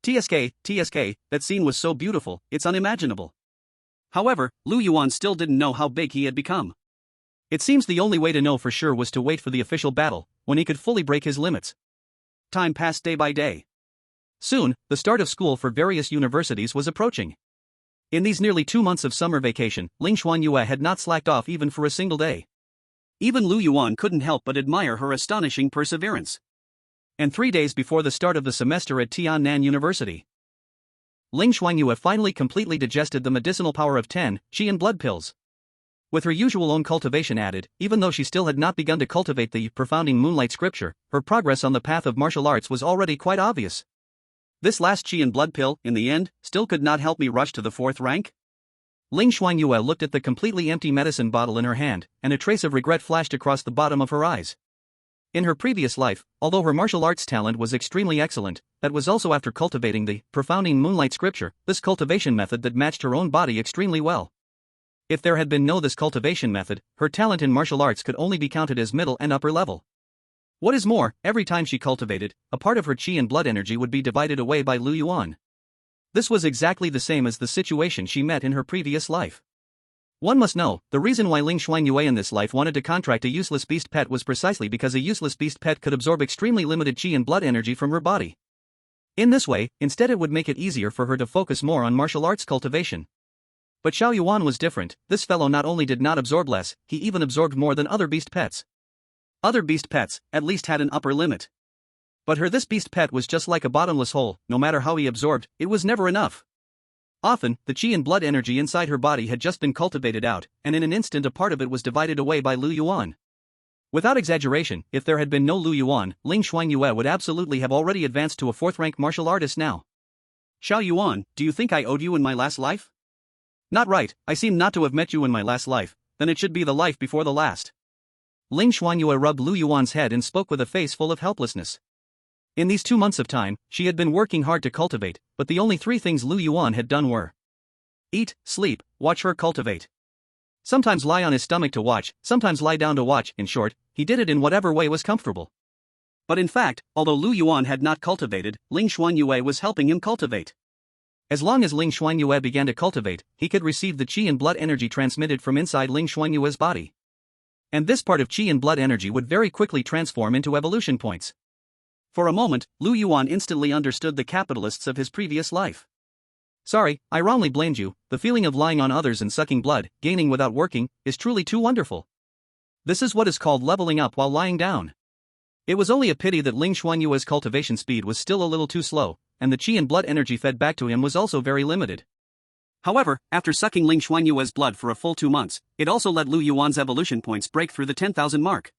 TSK, that scene was so beautiful, it's unimaginable. However, Lu Yuan still didn't know how big he had become. It seems the only way to know for sure was to wait for the official battle, when he could fully break his limits. Time passed day by day. Soon, the start of school for various universities was approaching. In these nearly 2 months of summer vacation, Ling Shuangyue had not slacked off even for a single day. Even Lu Yuan couldn't help but admire her astonishing perseverance. And 3 days before the start of the semester at Tiannan University, Ling Shuangyue finally completely digested the medicinal power of 10 Qi and blood pills. With her usual own cultivation added, even though she still had not begun to cultivate the profounding moonlight scripture, her progress on the path of martial arts was already quite obvious. This last Qi and blood pill, in the end, still could not help me rush to the 4th rank? Ling Shuangyue looked at the completely empty medicine bottle in her hand, and a trace of regret flashed across the bottom of her eyes. In her previous life, although her martial arts talent was extremely excellent, that was also after cultivating the profounding moonlight scripture, this cultivation method that matched her own body extremely well. If there had been no this cultivation method, her talent in martial arts could only be counted as middle and upper level. What is more, every time she cultivated, a part of her qi and blood energy would be divided away by Lu Yuan. This was exactly the same as the situation she met in her previous life. One must know, the reason why Ling Shuangyue in this life wanted to contract a useless beast pet was precisely because a useless beast pet could absorb extremely limited qi and blood energy from her body. In this way, instead it would make it easier for her to focus more on martial arts cultivation. But Xiao Yuan was different. This fellow not only did not absorb less, he even absorbed more than other beast pets. Other beast pets, at least, had an upper limit. But this beast pet was just like a bottomless hole. No matter how he absorbed, it was never enough. Often, the qi and blood energy inside her body had just been cultivated out, and in an instant a part of it was divided away by Lu Yuan. Without exaggeration, if there had been no Lu Yuan, Ling Shuangyue would absolutely have already advanced to a 4th-rank martial artist now. Xiao Yuan, do you think I owed you in my last life? Not right, I seem not to have met you in my last life, then it should be the life before the last. Ling Shuangyue rubbed Lu Yuan's head and spoke with a face full of helplessness. In these 2 months of time, she had been working hard to cultivate, but the only 3 things Lu Yuan had done were eat, sleep, watch her cultivate. Sometimes lie on his stomach to watch, sometimes lie down to watch. In short, he did it in whatever way was comfortable. But in fact, although Lu Yuan had not cultivated, Ling Shuangyue was helping him cultivate. As long as Ling Shuangyue began to cultivate, he could receive the qi and blood energy transmitted from inside Ling Shuangyue's body. And this part of qi and blood energy would very quickly transform into evolution points. For a moment, Lu Yuan instantly understood the capitalists of his previous life. Sorry, I wrongly blamed you. The feeling of lying on others and sucking blood, gaining without working, is truly too wonderful. This is what is called leveling up while lying down. It was only a pity that Ling Shuangyue's cultivation speed was still a little too slow, and the qi and blood energy fed back to him was also very limited. However, after sucking Ling Shuangyue's blood for a full 2 months, it also let Lu Yuan's evolution points break through the 10,000 mark.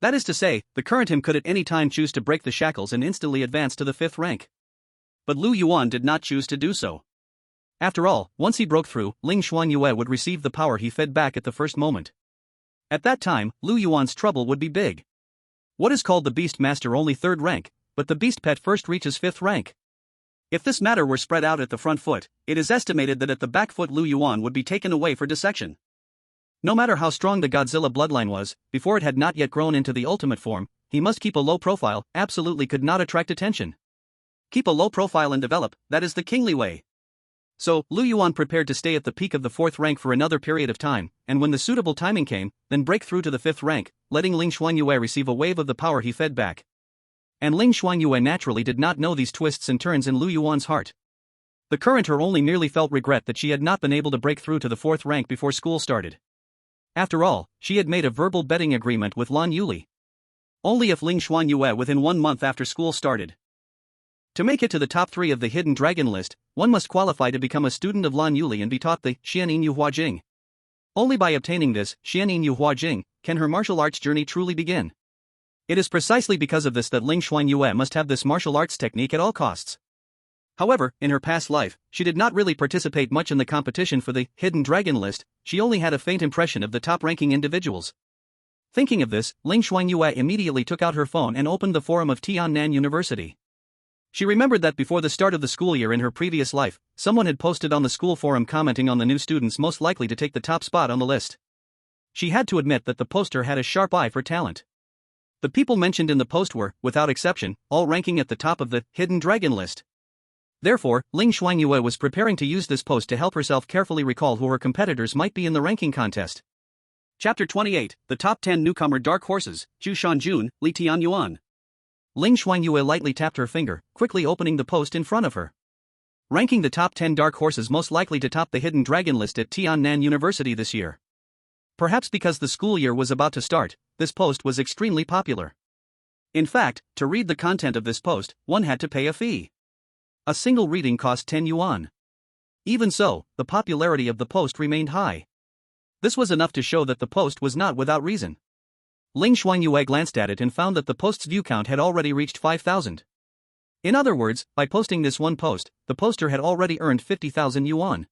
That is to say, the current him could at any time choose to break the shackles and instantly advance to the 5th rank. But Lu Yuan did not choose to do so. After all, once he broke through, Ling Shuangyue would receive the power he fed back at the first moment. At that time, Lu Yuan's trouble would be big. What is called the Beast Master only 3rd rank, but the Beast Pet first reaches 5th rank. If this matter were spread out at the front foot, it is estimated that at the back foot Lu Yuan would be taken away for dissection. No matter how strong the Godzilla bloodline was, before it had not yet grown into the ultimate form, he must keep a low profile, absolutely could not attract attention. Keep a low profile and develop, that is the kingly way. So, Lu Yuan prepared to stay at the peak of the 4th rank for another period of time, and when the suitable timing came, then break through to the 5th rank, letting Ling Shuangyue receive a wave of the power he fed back. And Ling Shuangyue naturally did not know these twists and turns in Lu Yuan's heart. The current her only merely felt regret that she had not been able to break through to the 4th rank before school started. After all, she had made a verbal betting agreement with Lan Yuli. Only if Ling Shuangyue within 1 month after school started. To make it to the top 3 of the hidden dragon list, one must qualify to become a student of Lan Yuli and be taught the Xianin Yu Hua Jing. Only by obtaining this Xianin Yu Hua Jing can her martial arts journey truly begin. It is precisely because of this that Ling Shuangyue must have this martial arts technique at all costs. However, in her past life, she did not really participate much in the competition for the hidden dragon list, she only had a faint impression of the top-ranking individuals. Thinking of this, Ling Shuangyue immediately took out her phone and opened the forum of Tiannan University. She remembered that before the start of the school year in her previous life, someone had posted on the school forum commenting on the new students most likely to take the top spot on the list. She had to admit that the poster had a sharp eye for talent. The people mentioned in the post were, without exception, all ranking at the top of the hidden dragon list. Therefore, Ling Shuangyue was preparing to use this post to help herself carefully recall who her competitors might be in the ranking contest. Chapter 28, The Top 10 Newcomer Dark Horses, Zhu Shanjun, Li Tianyuan. Ling Shuangyue lightly tapped her finger, quickly opening the post in front of her. Ranking the top 10 dark horses most likely to top the hidden dragon list at Tiannan University this year. Perhaps because the school year was about to start, this post was extremely popular. In fact, to read the content of this post, one had to pay a fee. A single reading cost 10 yuan. Even so, the popularity of the post remained high. This was enough to show that the post was not without reason. Ling Shuangyue glanced at it and found that the post's view count had already reached 5,000. In other words, by posting this one post, the poster had already earned 50,000 yuan.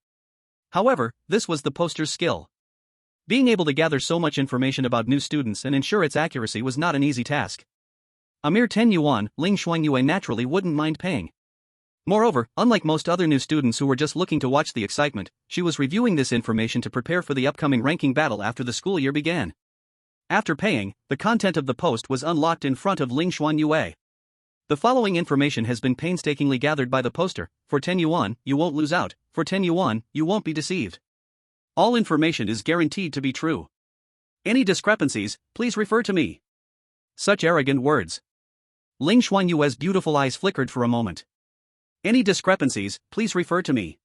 However, this was the poster's skill. Being able to gather so much information about new students and ensure its accuracy was not an easy task. A mere 10 yuan, Ling Shuangyue naturally wouldn't mind paying. Moreover, unlike most other new students who were just looking to watch the excitement, she was reviewing this information to prepare for the upcoming ranking battle after the school year began. After paying, the content of the post was unlocked in front of Ling Shuangyue. The following information has been painstakingly gathered by the poster. For 10 yuan, you won't lose out. For 10 yuan, you won't be deceived. All information is guaranteed to be true. Any discrepancies, please refer to me. Such arrogant words. Ling Shuangyue's beautiful eyes flickered for a moment. Any discrepancies, please refer to me.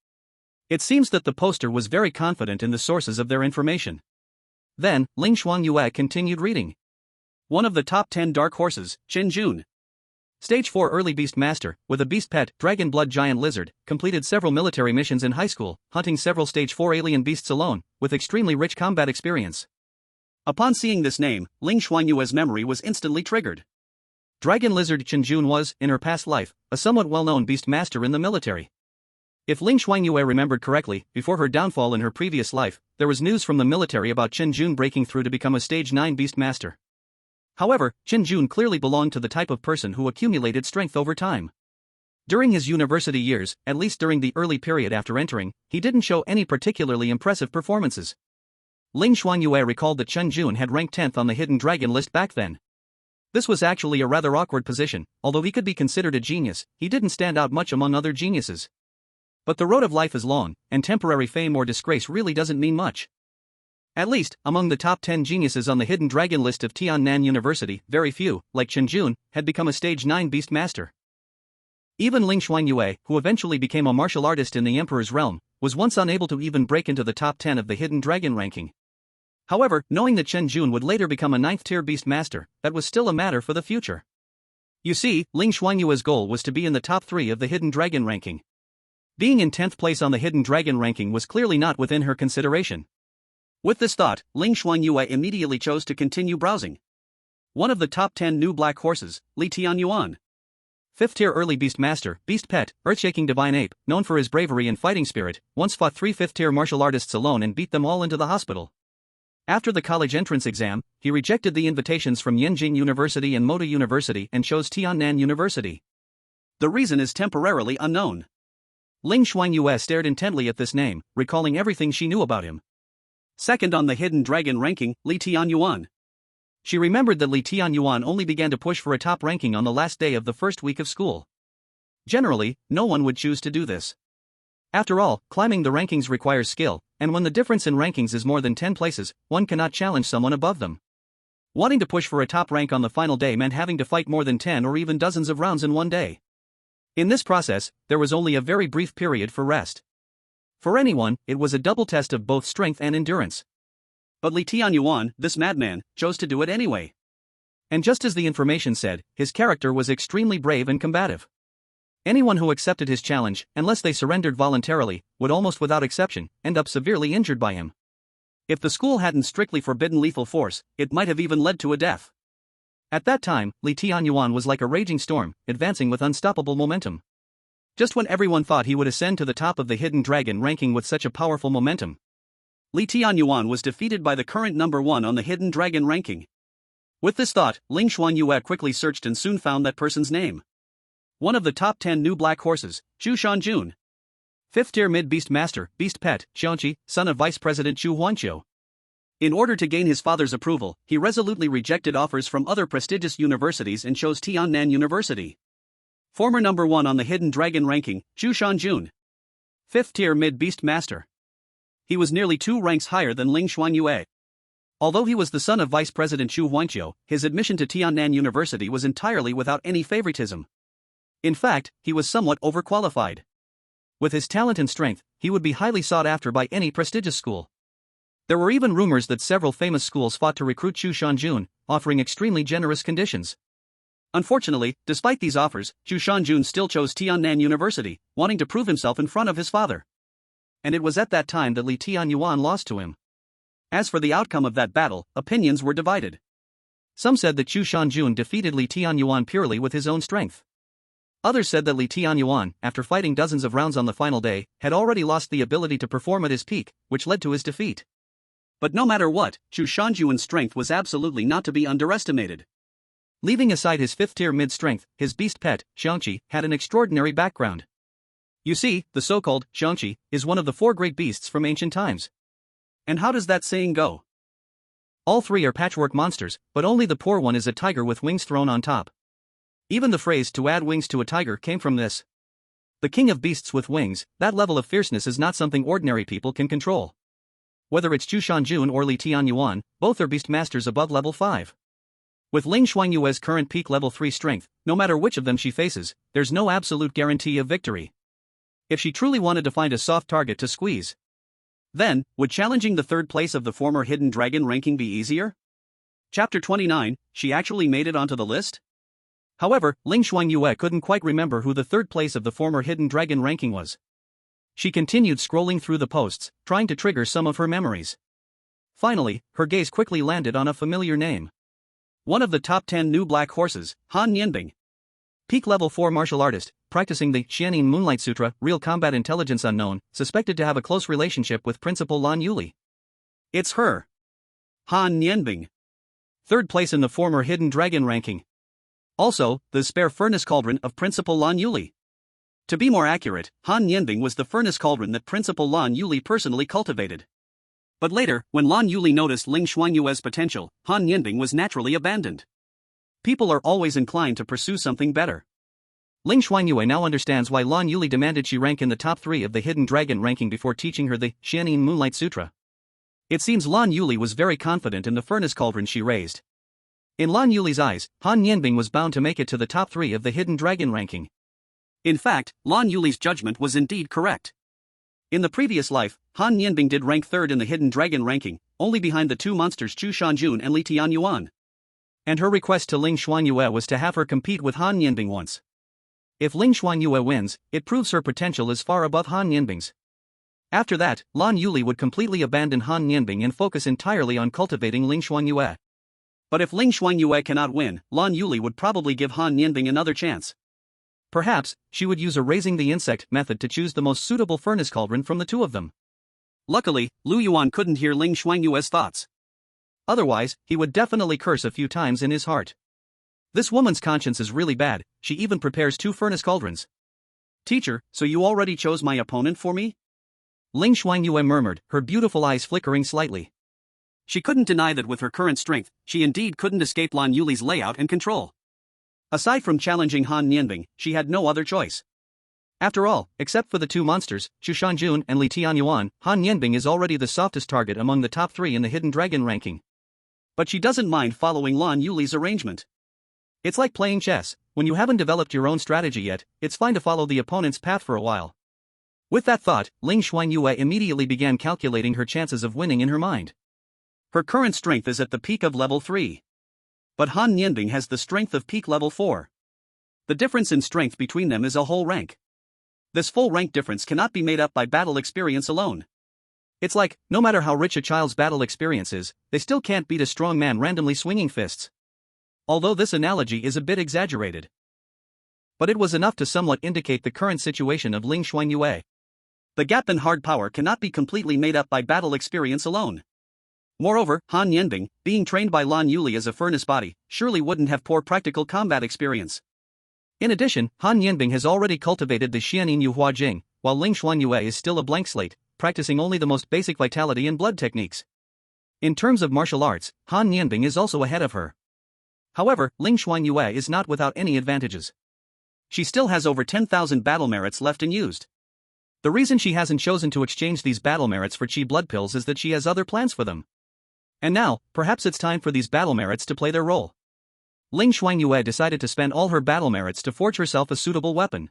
It seems that the poster was very confident in the sources of their information. Then, Ling Shuangyue continued reading. One of the top 10 dark horses, Chen Jun. Stage 4 Early Beast Master, with a beast pet, Dragon Blood Giant Lizard, completed several military missions in high school, hunting several Stage 4 alien beasts alone, with extremely rich combat experience. Upon seeing this name, Ling Shuangyue's memory was instantly triggered. Dragon Lizard Chen Jun was, in her past life, a somewhat well-known beast master in the military. If Ling Shuangyue remembered correctly, before her downfall in her previous life, there was news from the military about Chen Jun breaking through to become a Stage 9 beast master. However, Chen Jun clearly belonged to the type of person who accumulated strength over time. During his university years, at least during the early period after entering, he didn't show any particularly impressive performances. Ling Shuangyue recalled that Chen Jun had ranked 10th on the hidden dragon list back then. This was actually a rather awkward position. Although he could be considered a genius, he didn't stand out much among other geniuses. But the road of life is long, and temporary fame or disgrace really doesn't mean much. At least, among the top 10 geniuses on the hidden dragon list of Tiannan University, very few, like Chen Jun, had become a stage 9 beast master. Even Ling Shuangyue, who eventually became a martial artist in the Emperor's realm, was once unable to even break into the top 10 of the hidden dragon ranking. However, knowing that Chen Jun would later become a 9th-tier beast master, that was still a matter for the future. You see, Ling Shuangyue's goal was to be in the top 3 of the hidden dragon ranking. Being in 10th place on the hidden dragon ranking was clearly not within her consideration. With this thought, Ling Shuangyue immediately chose to continue browsing. One of the top 10 new black horses, Lu Yuan. 5th-tier early beast master, beast pet, earth-shaking divine ape, known for his bravery and fighting spirit, once fought 3 5th-tier martial artists alone and beat them all into the hospital. After the college entrance exam, he rejected the invitations from Yenjing University and Moda University and chose Tiannan University. The reason is temporarily unknown. Ling Shuangyue stared intently at this name, recalling everything she knew about him. Second on the hidden dragon ranking, Lu Yuan. She remembered that Lu Yuan only began to push for a top ranking on the last day of the first week of school. Generally, no one would choose to do this. After all, climbing the rankings requires skill, and when the difference in rankings is more than 10 places, one cannot challenge someone above them. Wanting to push for a top rank on the final day meant having to fight more than 10 or even dozens of rounds in one day. In this process, there was only a very brief period for rest. For anyone, it was a double test of both strength and endurance. But Lu Yuan, this madman, chose to do it anyway. And just as the information said, his character was extremely brave and combative. Anyone who accepted his challenge, unless they surrendered voluntarily, would almost without exception end up severely injured by him. If the school hadn't strictly forbidden lethal force, it might have even led to a death. At that time, Lu Yuan was like a raging storm, advancing with unstoppable momentum. Just when everyone thought he would ascend to the top of the hidden dragon ranking with such a powerful momentum, Lu Yuan was defeated by the current number 1 on the hidden dragon ranking. With this thought, Ling Shuangyue quickly searched and soon found that person's name. One of the top 10 new black horses, Zhu Shanjun. 5th-tier mid-beast master, beast pet, Xiangqi, son of Vice President Zhu Huanqiu. In order to gain his father's approval, he resolutely rejected offers from other prestigious universities and chose Tiannan University. Former number 1 on the hidden dragon ranking, Zhu Shanjun. 5th-tier mid-beast master. He was nearly 2 ranks higher than Ling Shuangyue. Although he was the son of Vice President Zhu Huanqiu, his admission to Tiannan University was entirely without any favoritism. In fact, he was somewhat overqualified. With his talent and strength, he would be highly sought after by any prestigious school. There were even rumors that several famous schools fought to recruit Zhu Shanjun, offering extremely generous conditions. Unfortunately, despite these offers, Zhu Shanjun still chose Tiannan University, wanting to prove himself in front of his father. And it was at that time that Lu Yuan lost to him. As for the outcome of that battle, opinions were divided. Some said that Zhu Shanjun defeated Lu Yuan purely with his own strength. Others said that Lu Yuan, after fighting dozens of rounds on the final day, had already lost the ability to perform at his peak, which led to his defeat. But no matter what, Zhu Shanjuan's strength was absolutely not to be underestimated. Leaving aside his 5th-tier mid-strength, his beast pet, Xiangqi, had an extraordinary background. You see, the so-called Xiangqi is one of the 4 great beasts from ancient times. And how does that saying go? All 3 are patchwork monsters, but only the poor one is a tiger with wings thrown on top. Even the phrase "to add wings to a tiger" came from this. The king of beasts with wings, that level of fierceness is not something ordinary people can control. Whether it's Zhu Shanjun or Lu Yuan, both are beast masters above level 5. With Ling Shuangyue's current peak level 3 strength, no matter which of them she faces, there's no absolute guarantee of victory. If she truly wanted to find a soft target to squeeze, then, would challenging the 3rd place of the former hidden dragon ranking be easier? Chapter 29, she actually made it onto the list? However, Ling Shuangyue couldn't quite remember who the 3rd place of the former hidden dragon ranking was. She continued scrolling through the posts, trying to trigger some of her memories. Finally, her gaze quickly landed on a familiar name. One of the top 10 new black horses, Han Nianbing. Peak level 4 martial artist, practicing the Xianin Moonlight Sutra, real combat intelligence unknown, suspected to have a close relationship with Principal Lan Yuli. It's her. Han Nianbing. 3rd place in the former hidden dragon ranking. Also, the spare furnace cauldron of Principal Lan Yuli. To be more accurate, Han Nianbing was the furnace cauldron that Principal Lan Yuli personally cultivated. But later, when Lan Yuli noticed Ling Shuangyue's potential, Han Nianbing was naturally abandoned. People are always inclined to pursue something better. Ling Shuangyue now understands why Lan Yuli demanded she rank in the top 3 of the Hidden Dragon ranking before teaching her the Xianin Moonlight Sutra. It seems Lan Yuli was very confident in the furnace cauldron she raised. In Lan Yuli's eyes, Han Nianbing was bound to make it to the top 3 of the Hidden Dragon ranking. In fact, Lan Yuli's judgment was indeed correct. In the previous life, Han Nianbing did rank 3rd in the Hidden Dragon ranking, only behind the 2 monsters Chu Shanjun and Li Tianyuan. And her request to Ling Shuangyue was to have her compete with Han Nianbing once. If Ling Shuangyue wins, it proves her potential is far above Han Nianbing's. After that, Lan Yuli would completely abandon Han Nianbing and focus entirely on cultivating Ling Shuangyue. But if Ling Shuangyue cannot win, Lan Yuli would probably give Han Nianbing another chance. Perhaps, she would use a raising the insect method to choose the most suitable furnace cauldron from the 2 of them. Luckily, Lu Yuan couldn't hear Ling Shuangyue's thoughts. Otherwise, he would definitely curse a few times in his heart. This woman's conscience is really bad, she even prepares 2 furnace cauldrons. Teacher, so you already chose my opponent for me? Ling Shuangyue murmured, her beautiful eyes flickering slightly. She couldn't deny that with her current strength, she indeed couldn't escape Lan Yuli's layout and control. Aside from challenging Han Nianbing, she had no other choice. After all, except for the 2 monsters, Chu Shanjun and Li Tianyuan, Han Nianbing is already the softest target among the top 3 in the Hidden Dragon ranking. But she doesn't mind following Lan Yuli's arrangement. It's like playing chess, when you haven't developed your own strategy yet, it's fine to follow the opponent's path for a while. With that thought, Ling Shuangyue immediately began calculating her chances of winning in her mind. Her current strength is at the peak of level 3. But Han Nianbing has the strength of peak level 4. The difference in strength between them is a whole rank. This full rank difference cannot be made up by battle experience alone. It's like, no matter how rich a child's battle experience is, they still can't beat a strong man randomly swinging fists. Although this analogy is a bit exaggerated. But it was enough to somewhat indicate the current situation of Ling Shuangyue. The gap in hard power cannot be completely made up by battle experience alone. Moreover, Han Nianbing, being trained by Lan Yuli as a furnace body, surely wouldn't have poor practical combat experience. In addition, Han Nianbing has already cultivated the Xianin Yuhua Jing, while Ling Shuangyue is still a blank slate, practicing only the most basic vitality and blood techniques. In terms of martial arts, Han Nianbing is also ahead of her. However, Ling Shuangyue is not without any advantages. She still has over 10,000 battle merits left unused. The reason she hasn't chosen to exchange these battle merits for chi blood pills is that she has other plans for them. And now, perhaps it's time for these battle merits to play their role. Ling Shuangyue decided to spend all her battle merits to forge herself a suitable weapon.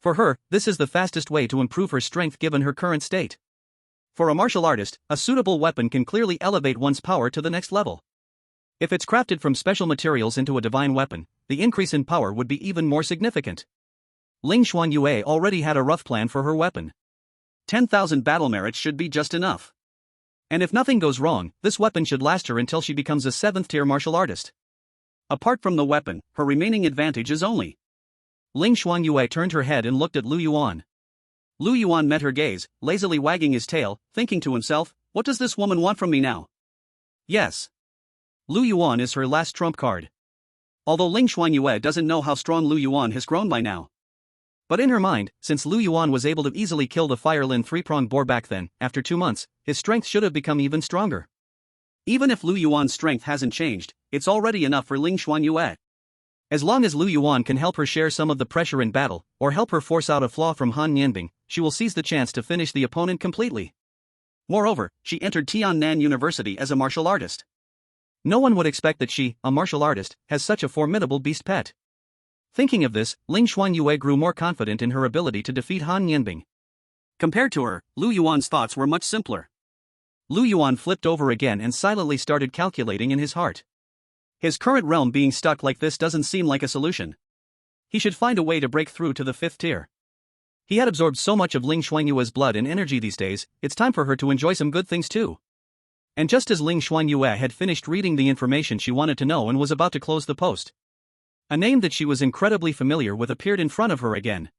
For her, this is the fastest way to improve her strength given her current state. For a martial artist, a suitable weapon can clearly elevate one's power to the next level. If it's crafted from special materials into a divine weapon, the increase in power would be even more significant. Ling Shuangyue already had a rough plan for her weapon. 10,000 battle merits should be just enough. And if nothing goes wrong, this weapon should last her until she becomes a 7th-tier martial artist. Apart from the weapon, her remaining advantage is only. Ling Shuangyue turned her head and looked at Lu Yuan. Lu Yuan met her gaze, lazily wagging his tail, thinking to himself, what does this woman want from me now? Yes. Lu Yuan is her last trump card. Although Ling Shuangyue doesn't know how strong Lu Yuan has grown by now. But in her mind, since Lu Yuan was able to easily kill the Firelin 3-pronged boar back then, after 2 months, his strength should have become even stronger. Even if Lu Yuan's strength hasn't changed, it's already enough for Ling Shuangyue. As long as Lu Yuan can help her share some of the pressure in battle, or help her force out a flaw from Han Nianbing, she will seize the chance to finish the opponent completely. Moreover, she entered Tiannan University as a martial artist. No one would expect that she, a martial artist, has such a formidable beast pet. Thinking of this, Ling Shuangyue grew more confident in her ability to defeat Han Nianbing. Compared to her, Lu Yuan's thoughts were much simpler. Lu Yuan flipped over again and silently started calculating in his heart. His current realm being stuck like this doesn't seem like a solution. He should find a way to break through to the 5th tier. He had absorbed so much of Ling Shuangyue's blood and energy these days, it's time for her to enjoy some good things too. And just as Ling Shuangyue had finished reading the information she wanted to know and was about to close the post, a name that she was incredibly familiar with appeared in front of her again.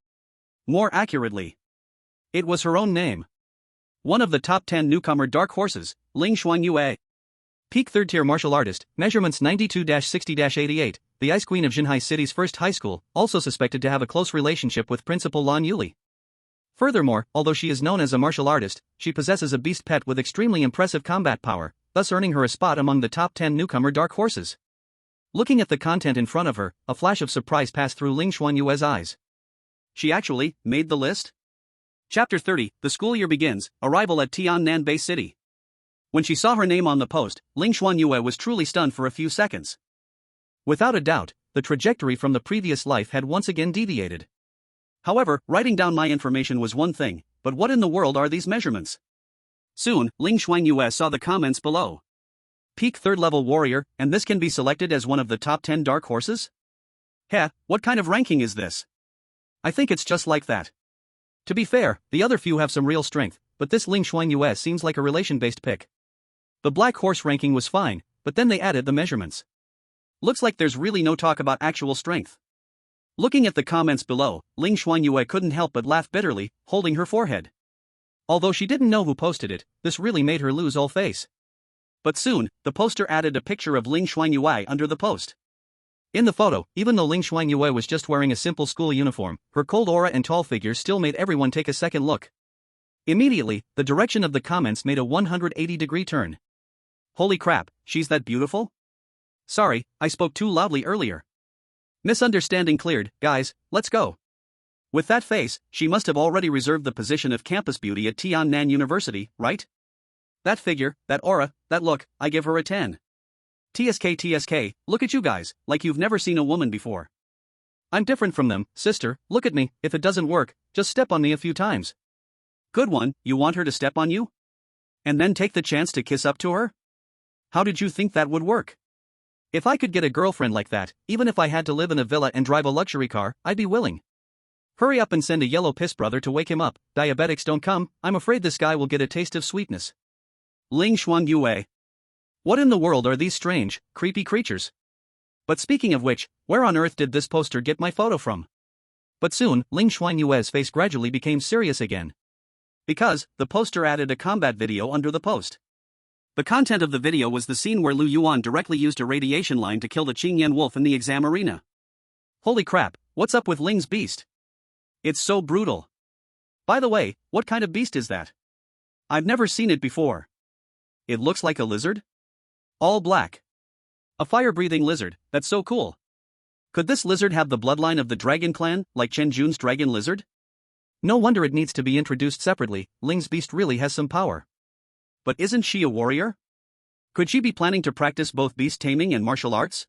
More accurately, it was her own name. One of the top 10 newcomer dark horses, Ling Shuangyue. Peak 3rd-tier martial artist, measurements 92-60-88, the Ice Queen of Jinhai City's first high school, also suspected to have a close relationship with Principal Lan Yuli. Furthermore, although she is known as a martial artist, she possesses a beast pet with extremely impressive combat power, thus earning her a spot among the top 10 newcomer dark horses. Looking at the content in front of her, a flash of surprise passed through Ling Shuangyue's eyes. She actually made the list? Chapter 30, the school year begins, arrival at Tiannan Bay City. When she saw her name on the post, Ling Shuangyue was truly stunned for a few seconds. Without a doubt, the trajectory from the previous life had once again deviated. However, writing down my information was one thing, but what in the world are these measurements? Soon, Ling Shuangyue saw the comments below. Peak 3rd level warrior, and this can be selected as one of the top 10 dark horses? Heh, what kind of ranking is this? I think it's just like that. To be fair, the other few have some real strength, but this Ling Shuangyue seems like a relation-based pick. The black horse ranking was fine, but then they added the measurements. Looks like there's really no talk about actual strength. Looking at the comments below, Ling Shuangyue couldn't help but laugh bitterly, holding her forehead. Although she didn't know who posted it, this really made her lose all face. But soon, the poster added a picture of Ling Shuangyue under the post. In the photo, even though Ling Shuangyue was just wearing a simple school uniform, her cold aura and tall figure still made everyone take a second look. Immediately, the direction of the comments made a 180-degree turn. Holy crap, she's that beautiful? Sorry, I spoke too loudly earlier. Misunderstanding cleared, guys, let's go. With that face, she must have already reserved the position of campus beauty at Tiannan University, right? That figure, that aura, that look, I give her a 10. TSK, look at you guys, like you've never seen a woman before. I'm different from them, sister, look at me, if it doesn't work, just step on me a few times. Good one, you want her to step on you? And then take the chance to kiss up to her? How did you think that would work? If I could get a girlfriend like that, even if I had to live in a villa and drive a luxury car, I'd be willing. Hurry up and send a yellow piss brother to wake him up, diabetics don't come, I'm afraid this guy will get a taste of sweetness. Ling Shuangyue. What in the world are these strange, creepy creatures? But speaking of which, where on earth did this poster get my photo from? But soon, Ling Shuangyue's face gradually became serious again. Because, the poster added a combat video under the post. The content of the video was the scene where Lu Yuan directly used a radiation line to kill the Qingyan wolf in the exam arena. Holy crap, what's up with Ling's beast? It's so brutal. By the way, what kind of beast is that? I've never seen it before. It looks like a lizard? All black. A fire-breathing lizard, that's so cool. Could this lizard have the bloodline of the dragon clan, like Chen Jun's dragon lizard? No wonder it needs to be introduced separately, Ling's beast really has some power. But isn't she a warrior? Could she be planning to practice both beast taming and martial arts?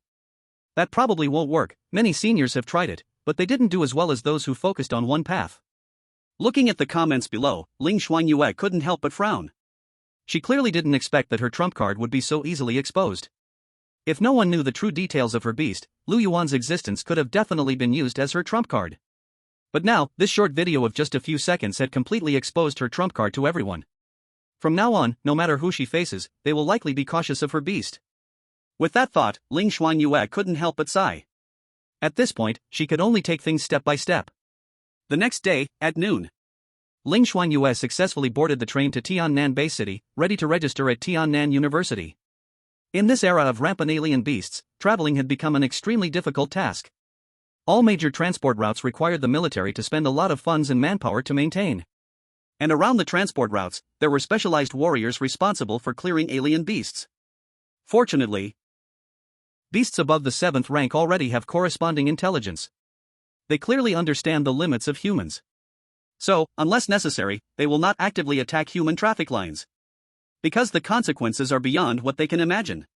That probably won't work, many seniors have tried it, but they didn't do as well as those who focused on one path. Looking at the comments below, Ling Shuangyue couldn't help but frown. She clearly didn't expect that her trump card would be so easily exposed. If no one knew the true details of her beast, Lu Yuan's existence could have definitely been used as her trump card. But now, this short video of just a few seconds had completely exposed her trump card to everyone. From now on, no matter who she faces, they will likely be cautious of her beast. With that thought, Ling Shuangyue couldn't help but sigh. At this point, she could only take things step by step. The next day, at noon, Ling Shuangyue successfully boarded the train to Tiannan Bay City, ready to register at Tiannan University. In this era of rampant alien beasts, traveling had become an extremely difficult task. All major transport routes required the military to spend a lot of funds and manpower to maintain. And around the transport routes, there were specialized warriors responsible for clearing alien beasts. Fortunately, beasts above the 7th rank already have corresponding intelligence. They clearly understand the limits of humans. So, unless necessary, they will not actively attack human traffic lines. Because the consequences are beyond what they can imagine.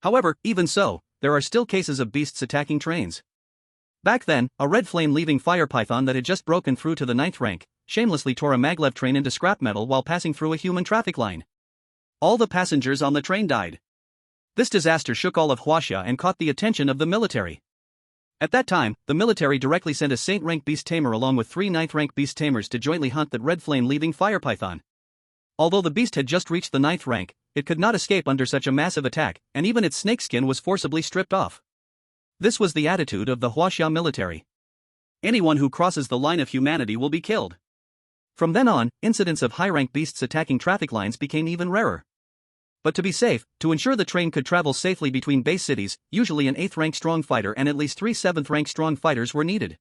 However, even so, there are still cases of beasts attacking trains. Back then, a red flame-leaving fire python that had just broken through to the 9th rank, shamelessly tore a maglev train into scrap metal while passing through a human traffic line. All the passengers on the train died. This disaster shook all of Huaxia and caught the attention of the military. At that time, the military directly sent a Saint-rank beast tamer along with 3 9th-rank beast tamers to jointly hunt that red flame-leaving fire python. Although the beast had just reached the 9th rank, it could not escape under such a massive attack, and even its snakeskin was forcibly stripped off. This was the attitude of the Huaxia military. Anyone who crosses the line of humanity will be killed. From then on, incidents of high-rank beasts attacking traffic lines became even rarer. But to be safe, to ensure the train could travel safely between base cities, usually an 8th-rank strong fighter and at least 3 7th-rank strong fighters were needed.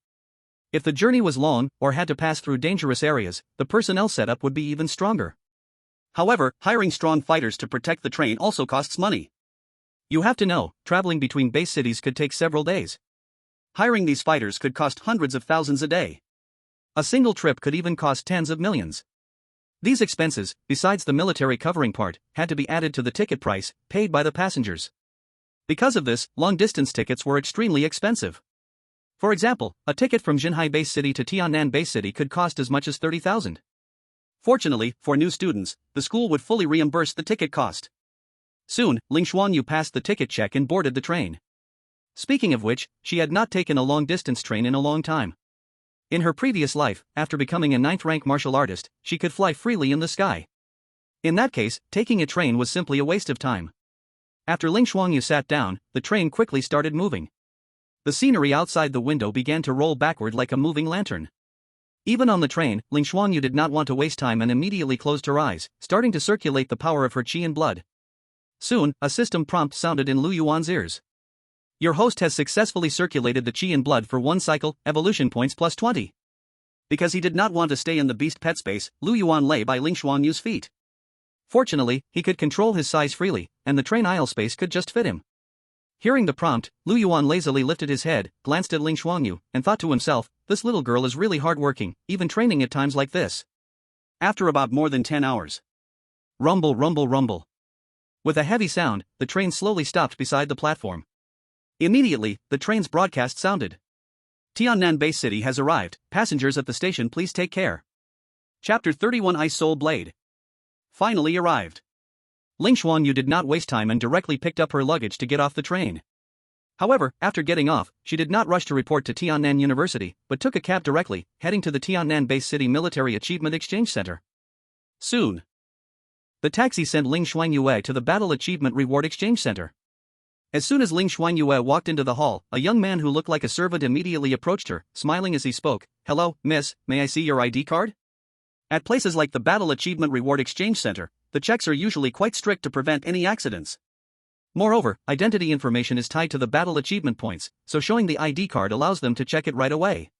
If the journey was long or had to pass through dangerous areas, the personnel setup would be even stronger. However, hiring strong fighters to protect the train also costs money. You have to know, traveling between base cities could take several days. Hiring these fighters could cost hundreds of thousands a day. A single trip could even cost tens of millions. These expenses, besides the military covering part, had to be added to the ticket price paid by the passengers. Because of this, long-distance tickets were extremely expensive. For example, a ticket from Jinhai Base City to Tiannan Base City could cost as much as 30,000. Fortunately, for new students, the school would fully reimburse the ticket cost. Soon, Ling Shuangyue passed the ticket check and boarded the train. Speaking of which, she had not taken a long-distance train in a long time. In her previous life, after becoming a 9th-rank martial artist, she could fly freely in the sky. In that case, taking a train was simply a waste of time. After Ling Shuangyue sat down, the train quickly started moving. The scenery outside the window began to roll backward like a moving lantern. Even on the train, Ling Shuangyue did not want to waste time and immediately closed her eyes, starting to circulate the power of her qi and blood. Soon, a system prompt sounded in Lu Yuan's ears. Your host has successfully circulated the qi and blood for 1 cycle, evolution points plus 20. Because he did not want to stay in the beast pet space, Lu Yuan lay by Ling Shuangyue's feet. Fortunately, he could control his size freely, and the train aisle space could just fit him. Hearing the prompt, Lu Yuan lazily lifted his head, glanced at Ling Shuangyue, and thought to himself, this little girl is really hardworking, even training at times like this. After about more than 10 hours. Rumble, rumble, rumble. With a heavy sound, the train slowly stopped beside the platform. Immediately, the train's broadcast sounded. Tiannan Base City has arrived, passengers at the station please take care. Chapter 31 Ice Soul Blade. Finally arrived. Ling Shuangyue did not waste time and directly picked up her luggage to get off the train. However, after getting off, she did not rush to report to Tiannan University, but took a cab directly, heading to the Tiannan Base City Military Achievement Exchange Center. Soon, the taxi sent Ling Shuangyue to the Battle Achievement Reward Exchange Center. As soon as Ling Shuangyue walked into the hall, a young man who looked like a servant immediately approached her, smiling as he spoke. Hello, miss, may I see your ID card? At places like the Battle Achievement Reward Exchange Center, the checks are usually quite strict to prevent any accidents. Moreover, identity information is tied to the battle achievement points, so showing the ID card allows them to check it right away.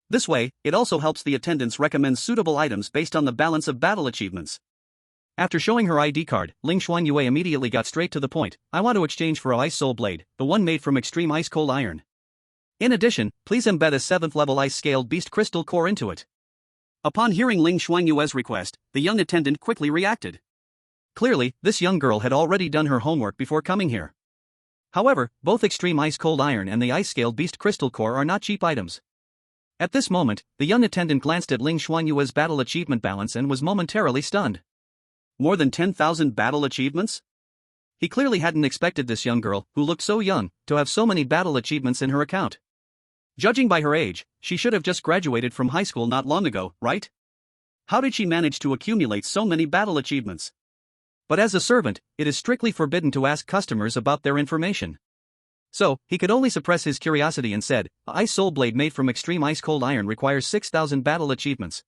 This way, it also helps the attendants recommend suitable items based on the balance of battle achievements. After showing her ID card, Ling Shuangyue immediately got straight to the point. I want to exchange for a Ice Soul Blade, the one made from extreme ice cold iron. In addition, please embed a 7th level ice scaled beast crystal core into it. Upon hearing Ling Shuangyue's request, the young attendant quickly reacted. Clearly, this young girl had already done her homework before coming here. However, both extreme ice cold iron and the ice scaled beast crystal core are not cheap items. At this moment, the young attendant glanced at Ling Shuangyue's battle achievement balance and was momentarily stunned. More than 10,000 battle achievements? He clearly hadn't expected this young girl, who looked so young, to have so many battle achievements in her account. Judging by her age, she should have just graduated from high school not long ago, right? How did she manage to accumulate so many battle achievements? But as a servant, it is strictly forbidden to ask customers about their information. So, he could only suppress his curiosity and said, a Ice Soul Blade made from extreme ice cold iron requires 6,000 battle achievements.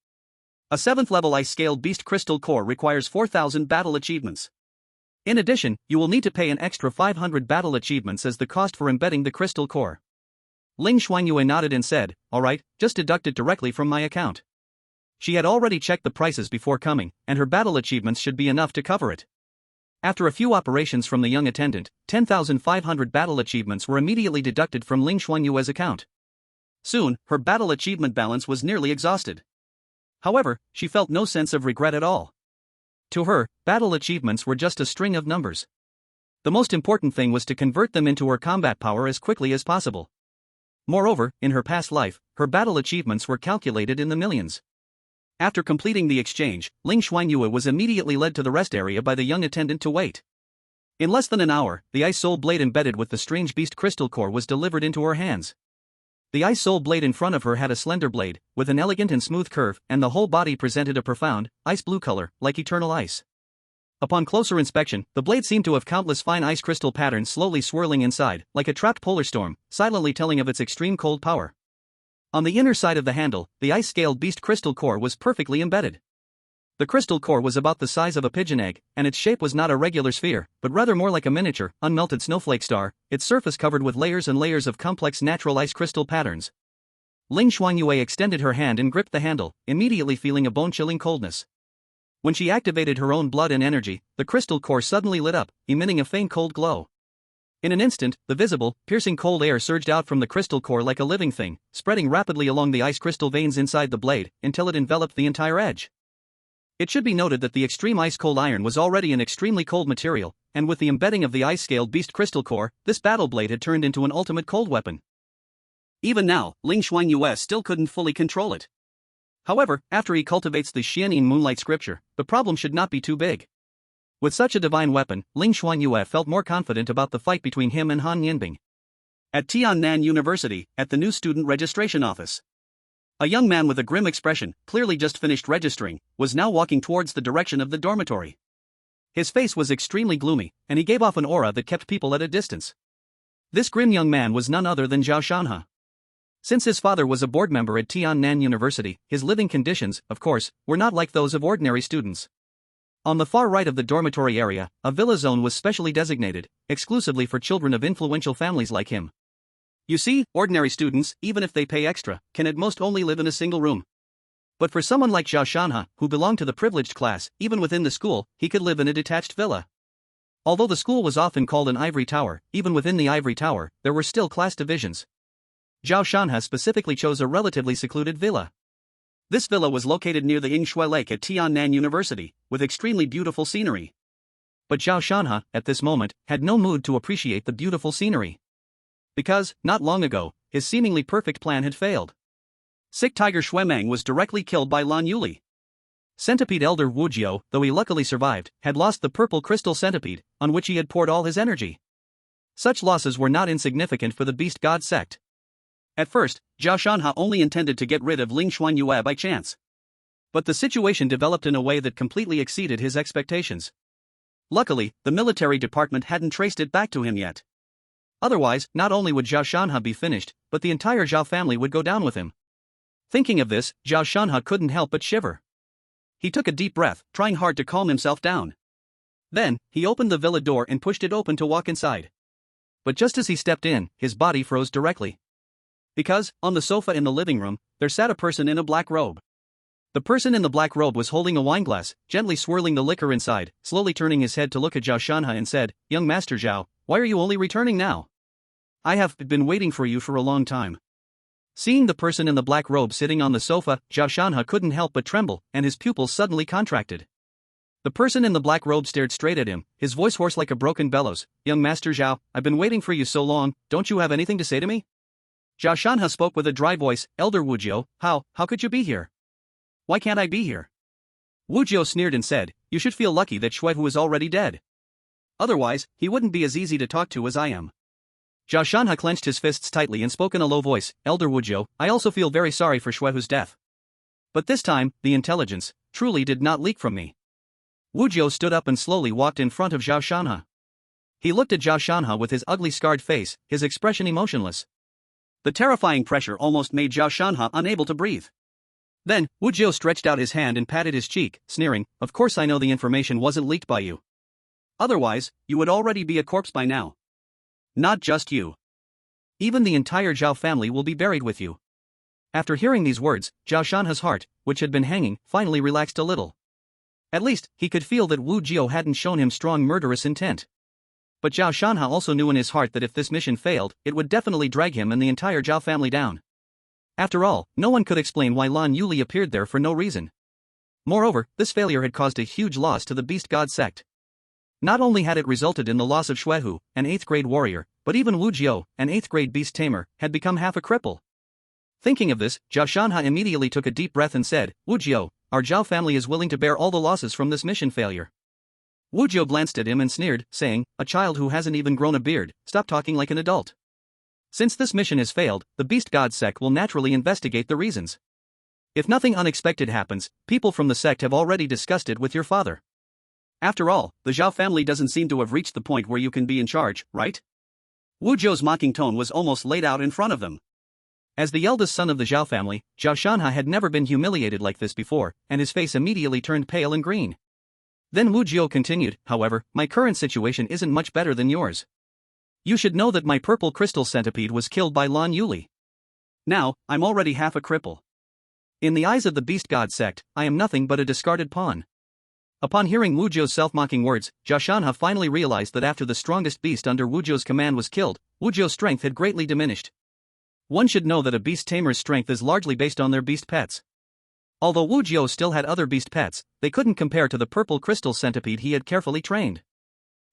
A 7th level ice scaled beast crystal core requires 4,000 battle achievements. In addition, you will need to pay an extra 500 battle achievements as the cost for embedding the crystal core. Ling Shuangyue nodded and said, alright, just deduct it directly from my account. She had already checked the prices before coming, and her battle achievements should be enough to cover it. After a few operations from the young attendant, 10,500 battle achievements were immediately deducted from Ling Shuangyue's account. Soon, her battle achievement balance was nearly exhausted. However, she felt no sense of regret at all. To her, battle achievements were just a string of numbers. The most important thing was to convert them into her combat power as quickly as possible. Moreover, in her past life, her battle achievements were calculated in the millions. After completing the exchange, Ling Shuangyue was immediately led to the rest area by the young attendant to wait. In less than an hour, the Ice Soul Blade embedded with the strange beast crystal core was delivered into her hands. The Ice Soul Blade in front of her had a slender blade, with an elegant and smooth curve, and the whole body presented a profound, ice blue color, like eternal ice. Upon closer inspection, the blade seemed to have countless fine ice crystal patterns slowly swirling inside, like a trapped polar storm, silently telling of its extreme cold power. On the inner side of the handle, the ice-scaled beast crystal core was perfectly embedded. The crystal core was about the size of a pigeon egg, and its shape was not a regular sphere, but rather more like a miniature, unmelted snowflake star, its surface covered with layers and layers of complex natural ice crystal patterns. Ling Shuangyue extended her hand and gripped the handle, immediately feeling a bone-chilling coldness. When she activated her own blood and energy, the crystal core suddenly lit up, emitting a faint cold glow. In an instant, the visible, piercing cold air surged out from the crystal core like a living thing, spreading rapidly along the ice crystal veins inside the blade, until it enveloped the entire edge. It should be noted that the extreme ice-cold iron was already an extremely cold material, and with the embedding of the ice-scaled beast crystal core, this battle blade had turned into an ultimate cold weapon. Even now, Ling Shuangyue still couldn't fully control it. However, after he cultivates the Xianyin Moonlight Scripture, the problem should not be too big. With such a divine weapon, Ling Shuangyue felt more confident about the fight between him and Han Yinbing. At Tiannan University, at the new student registration office, a young man with a grim expression, clearly just finished registering, was now walking towards the direction of the dormitory. His face was extremely gloomy, and he gave off an aura that kept people at a distance. This grim young man was none other than Zhao Shanhe. Since his father was a board member at Tiannan University, his living conditions, of course, were not like those of ordinary students. On the far right of the dormitory area, a villa zone was specially designated, exclusively for children of influential families like him. You see, ordinary students, even if they pay extra, can at most only live in a single room. But for someone like Zhao Shanhe, who belonged to the privileged class, even within the school, he could live in a detached villa. Although the school was often called an ivory tower, even within the ivory tower, there were still class divisions. Zhao Shanhe specifically chose a relatively secluded villa. This villa was located near the Yingshui Lake at Tiannan University, with extremely beautiful scenery. But Zhao Shanhe, at this moment, had no mood to appreciate the beautiful scenery. Because, not long ago, his seemingly perfect plan had failed. Sick Tiger Shuemeng was directly killed by Lan Yuli. Centipede Elder Wu Jiao, though he luckily survived, had lost the purple crystal centipede, on which he had poured all his energy. Such losses were not insignificant for the Beast God sect. At first, Zhao Shanhe only intended to get rid of Ling Shuangyue by chance. But the situation developed in a way that completely exceeded his expectations. Luckily, the military department hadn't traced it back to him yet. Otherwise, not only would Zhao Shanhe be finished, but the entire Zhao family would go down with him. Thinking of this, Zhao Shanhe couldn't help but shiver. He took a deep breath, trying hard to calm himself down. Then, he opened the villa door and pushed it open to walk inside. But just as he stepped in, his body froze directly. Because, on the sofa in the living room, there sat a person in a black robe. The person in the black robe was holding a wineglass, gently swirling the liquor inside, slowly turning his head to look at Zhao Shanhe and said, "Young Master Zhao, why are you only returning now? I have been waiting for you for a long time." Seeing the person in the black robe sitting on the sofa, Zhao Shanhe couldn't help but tremble, and his pupils suddenly contracted. The person in the black robe stared straight at him, his voice hoarse like a broken bellows. "Young Master Zhao, I've been waiting for you so long, don't you have anything to say to me?" Zhao Shanhe spoke with a dry voice, "Elder Wu Jiao, how could you be here? Why can't I be here?" Wu Jiao sneered and said, "You should feel lucky that Xuehu is already dead. Otherwise, he wouldn't be as easy to talk to as I am." Zhao Shanhe clenched his fists tightly and spoke in a low voice, "Elder Wu Jiao, I also feel very sorry for Xuehu's death. But this time, the intelligence, truly did not leak from me." Wu Jiao stood up and slowly walked in front of Zhao Shanhe. He looked at Zhao Shanhe with his ugly scarred face, his expression emotionless. The terrifying pressure almost made Zhao Shanhe unable to breathe. Then, Wu Jiao stretched out his hand and patted his cheek, sneering, "Of course I know the information wasn't leaked by you. Otherwise, you would already be a corpse by now. Not just you. Even the entire Zhao family will be buried with you." After hearing these words, Zhao Shanhe's heart, which had been hanging, finally relaxed a little. At least, he could feel that Wu Jiao hadn't shown him strong murderous intent. But Zhao Shanhe also knew in his heart that if this mission failed, it would definitely drag him and the entire Zhao family down. After all, no one could explain why Lan Yuli appeared there for no reason. Moreover, this failure had caused a huge loss to the Beast God sect. Not only had it resulted in the loss of Xuehu, an 8th grade warrior, but even Wu Jiao, an 8th grade beast tamer, had become half a cripple. Thinking of this, Zhao Shanhe immediately took a deep breath and said, "Wu Jiao, our Zhao family is willing to bear all the losses from this mission failure." Wu Jiao glanced at him and sneered, saying, "A child who hasn't even grown a beard, stop talking like an adult. Since this mission has failed, the Beast God sect will naturally investigate the reasons. If nothing unexpected happens, people from the sect have already discussed it with your father. After all, the Zhao family doesn't seem to have reached the point where you can be in charge, right?" Wu Jiao's mocking tone was almost laid out in front of them. As the eldest son of the Zhao family, Zhao Shanhe had never been humiliated like this before, and his face immediately turned pale and green. Then Wu Jiao continued, "However, my current situation isn't much better than yours. You should know that my purple crystal centipede was killed by Lan Yuli. Now, I'm already half a cripple. In the eyes of the Beast God sect, I am nothing but a discarded pawn. Upon hearing Wu Zhou's self-mocking words, Zhao Shanhe finally realized that after the strongest beast under Wu Zhou's command was killed, Wu Zhou's strength had greatly diminished. One should know that a beast tamer's strength is largely based on their beast pets. Although Wu Zhou still had other beast pets, they couldn't compare to the purple crystal centipede he had carefully trained.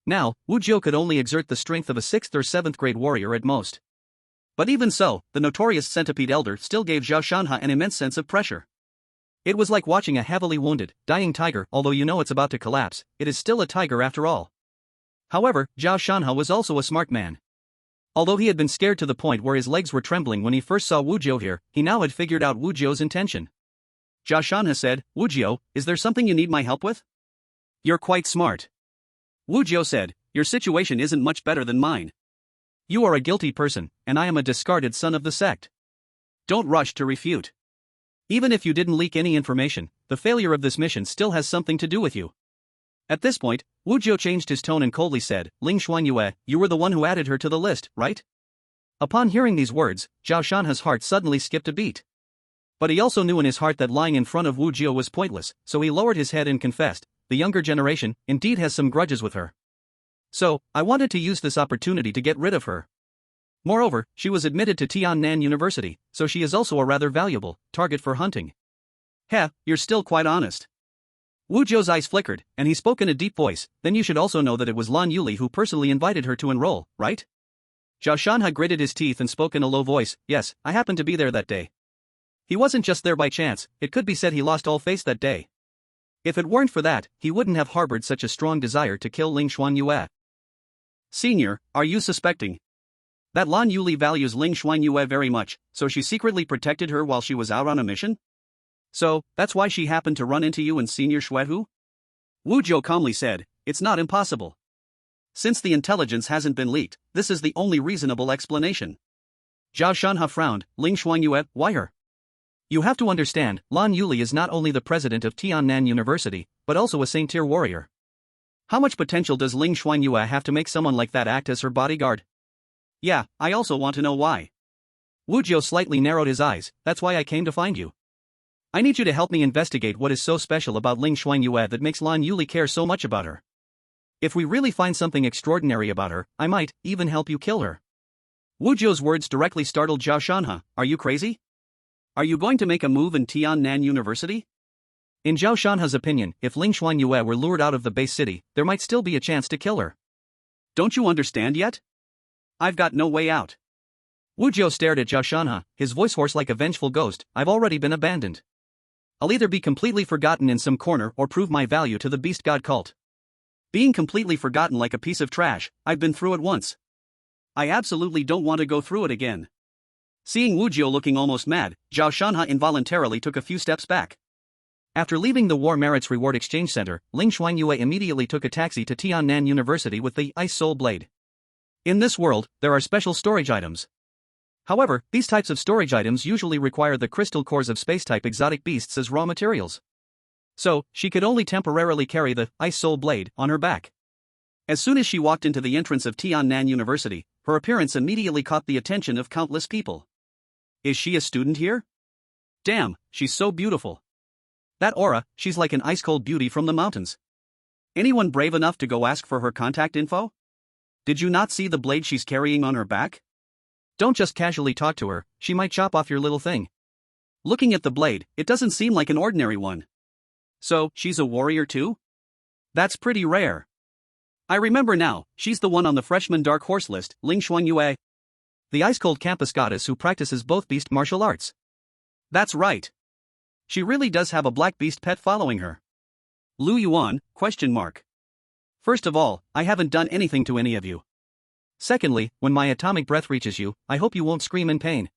Now, Wu Zhou could only exert the strength of a 6th or 7th grade warrior at most. But even so, the notorious centipede elder still gave Zhao Shanhe an immense sense of pressure. It was like watching a heavily wounded, dying tiger. Although you know it's about to collapse, it is still a tiger after all. However, Zhao Shanhe was also a smart man. Although he had been scared to the point where his legs were trembling when he first saw Wu Zhou here, he now had figured out Wu Zhou's intention. Zhao Shanhe said, "Wu Zhou, is there something you need my help with?" "You're quite smart." Wu Zhou said, "Your situation isn't much better than mine. You are a guilty person, and I am a discarded son of the sect. Don't rush to refute. Even if you didn't leak any information, the failure of this mission still has something to do with you." At this point, Wu Zhou changed his tone and coldly said, "Ling Shuangyue, you were the one who added her to the list, right?" Upon hearing these words, Zhao Shanhe's heart suddenly skipped a beat. But he also knew in his heart that lying in front of Wu Zhou was pointless, so he lowered his head and confessed, "The younger generation, indeed has some grudges with her. So, I wanted to use this opportunity to get rid of her. Moreover, she was admitted to Tiannan University, so she is also a rather valuable target for hunting." "Heh, you're still quite honest." Wu Zhou's eyes flickered, and he spoke in a deep voice, "Then you should also know that it was Lan Yuli who personally invited her to enroll, right?" Zhao Shanhe gritted his teeth and spoke in a low voice, "Yes, I happened to be there that day." He wasn't just there by chance, it could be said he lost all face that day. If it weren't for that, he wouldn't have harbored such a strong desire to kill Ling Shuangyue. "Senior, are you suspecting that Lan Yuli values Ling Shuangyue very much, so she secretly protected her while she was out on a mission? So, that's why she happened to run into you and Senior Xuehu?" Wu Zhou calmly said, "It's not impossible. Since the intelligence hasn't been leaked, this is the only reasonable explanation." Zhao Shanhe frowned, "Ling Shuangyue, why her?" "You have to understand, Lan Yuli is not only the president of Tiannan University, but also a Saint-tier warrior. How much potential does Ling Shuangyue have to make someone like that act as her bodyguard?" "Yeah, I also want to know why." Wu Zhou slightly narrowed his eyes, "That's why I came to find you. I need you to help me investigate what is so special about Ling Shuangyue that makes Lan Yuli care so much about her. If we really find something extraordinary about her, I might even help you kill her." Wu Zhou's words directly startled Zhao Shanhe. "Are you crazy? Are you going to make a move in Tiannan University?" In Zhao Shanhe's opinion, if Ling Shuangyue were lured out of the base city, there might still be a chance to kill her. "Don't you understand yet? I've got no way out." Wu Zhou stared at Zhao Shanhe, his voice hoarse like a vengeful ghost, "I've already been abandoned. I'll either be completely forgotten in some corner or prove my value to the Beast God cult. Being completely forgotten like a piece of trash, I've been through it once. I absolutely don't want to go through it again." Seeing Wu Zhou looking almost mad, Zhao Shanhe involuntarily took a few steps back. After leaving the War Merits Reward Exchange Center, Ling Shuangyue immediately took a taxi to Tiannan University with the Ice Soul Blade. In this world, there are special storage items. However, these types of storage items usually require the crystal cores of space-type exotic beasts as raw materials. So, she could only temporarily carry the Ice Soul Blade on her back. As soon as she walked into the entrance of Tiannan University, her appearance immediately caught the attention of countless people. "Is she a student here? Damn, she's so beautiful. That aura, she's like an ice-cold beauty from the mountains. Anyone brave enough to go ask for her contact info? Did you not see the blade she's carrying on her back? Don't just casually talk to her, she might chop off your little thing. Looking at the blade, it doesn't seem like an ordinary one. So, she's a warrior too? That's pretty rare. I remember now, she's the one on the freshman dark horse list, Ling Shuangyue, the ice-cold campus goddess who practices both beast martial arts." "That's right. She really does have a black beast pet following her. Lu Yuan, ? First of all, I haven't done anything to any of you. Secondly, when my atomic breath reaches you, I hope you won't scream in pain."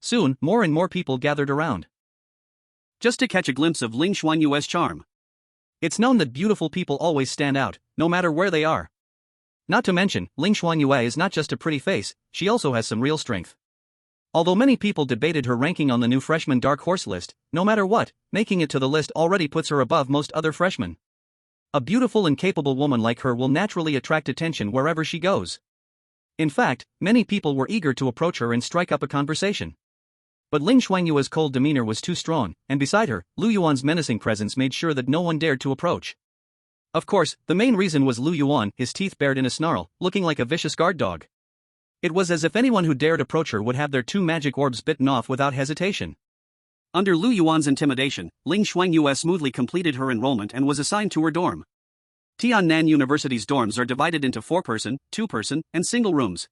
Soon, more and more people gathered around, just to catch a glimpse of Ling Shuangyue's charm. It's known that beautiful people always stand out, no matter where they are. Not to mention, Ling Shuangyue is not just a pretty face, she also has some real strength. Although many people debated her ranking on the new freshman dark horse list, no matter what, making it to the list already puts her above most other freshmen. A beautiful and capable woman like her will naturally attract attention wherever she goes. In fact, many people were eager to approach her and strike up a conversation. But Ling Shuangyue's cold demeanor was too strong, and beside her, Lu Yuan's menacing presence made sure that no one dared to approach. Of course, the main reason was Lu Yuan, his teeth bared in a snarl, looking like a vicious guard dog. It was as if anyone who dared approach her would have their 2 magic orbs bitten off without hesitation. Under Lu Yuan's intimidation, Ling Shuangyue smoothly completed her enrollment and was assigned to her dorm. Tiannan University's dorms are divided into 4-person, 2-person, and single rooms.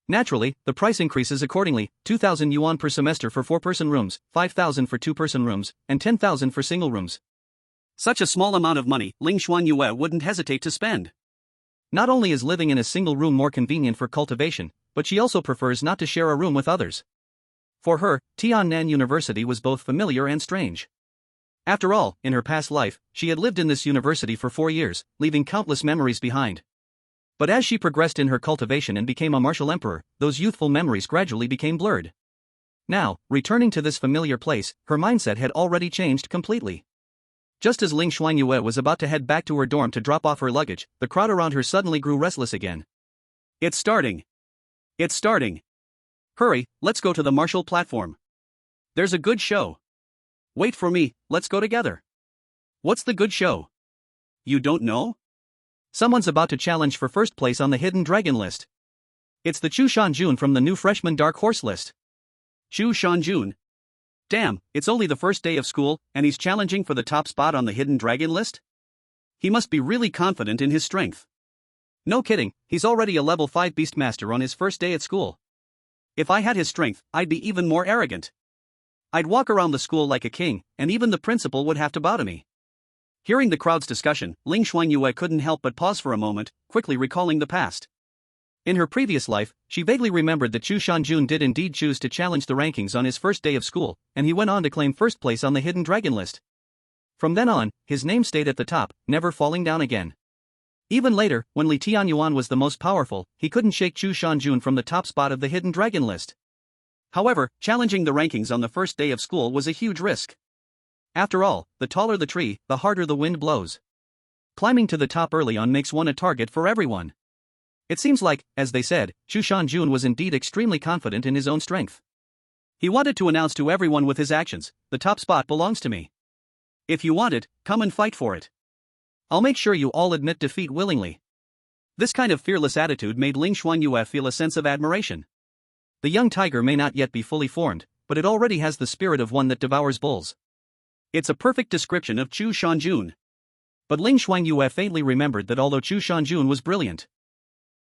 Naturally, the price increases accordingly: 2,000 yuan per semester for 4-person rooms, 5,000 for 2-person rooms, and 10,000 for single rooms. Such a small amount of money, Ling Shuangyue wouldn't hesitate to spend. Not only is living in a single room more convenient for cultivation, but she also prefers not to share a room with others. For her, Tiannan University was both familiar and strange. After all, in her past life, she had lived in this university for 4 years, leaving countless memories behind. But as she progressed in her cultivation and became a martial emperor, those youthful memories gradually became blurred. Now, returning to this familiar place, her mindset had already changed completely. Just as Ling Shuangyue was about to head back to her dorm to drop off her luggage, the crowd around her suddenly grew restless again. It's starting. It's starting. Hurry, let's go to the martial platform. There's a good show. Wait for me, let's go together. What's the good show? You don't know? Someone's about to challenge for first place on the Hidden Dragon list. It's the Chu Shanjun from the new freshman Dark Horse list. Chu Shanjun? Damn, it's only the first day of school, and he's challenging for the top spot on the Hidden Dragon list? He must be really confident in his strength. No kidding, he's already a level 5 Beastmaster on his first day at school. If I had his strength, I'd be even more arrogant. I'd walk around the school like a king, and even the principal would have to bow to me. Hearing the crowd's discussion, Ling Shuangyue couldn't help but pause for a moment, quickly recalling the past. In her previous life, she vaguely remembered that Chu Shanjun did indeed choose to challenge the rankings on his first day of school, and he went on to claim first place on the Hidden Dragon list. From then on, his name stayed at the top, never falling down again. Even later, when Li Tianyuan was the most powerful, he couldn't shake Chu Shanjun from the top spot of the Hidden Dragon list. However, challenging the rankings on the first day of school was a huge risk. After all, the taller the tree, the harder the wind blows. Climbing to the top early on makes one a target for everyone. It seems like, as they said, Chu Shanjun was indeed extremely confident in his own strength. He wanted to announce to everyone with his actions, "The top spot belongs to me. If you want it, come and fight for it. I'll make sure you all admit defeat willingly." This kind of fearless attitude made Ling Shuangyue feel a sense of admiration. The young tiger may not yet be fully formed, but it already has the spirit of one that devours bulls. It's a perfect description of Chu Shanjun. But Ling Shuangyue faintly remembered that although Chu Shanjun was brilliant,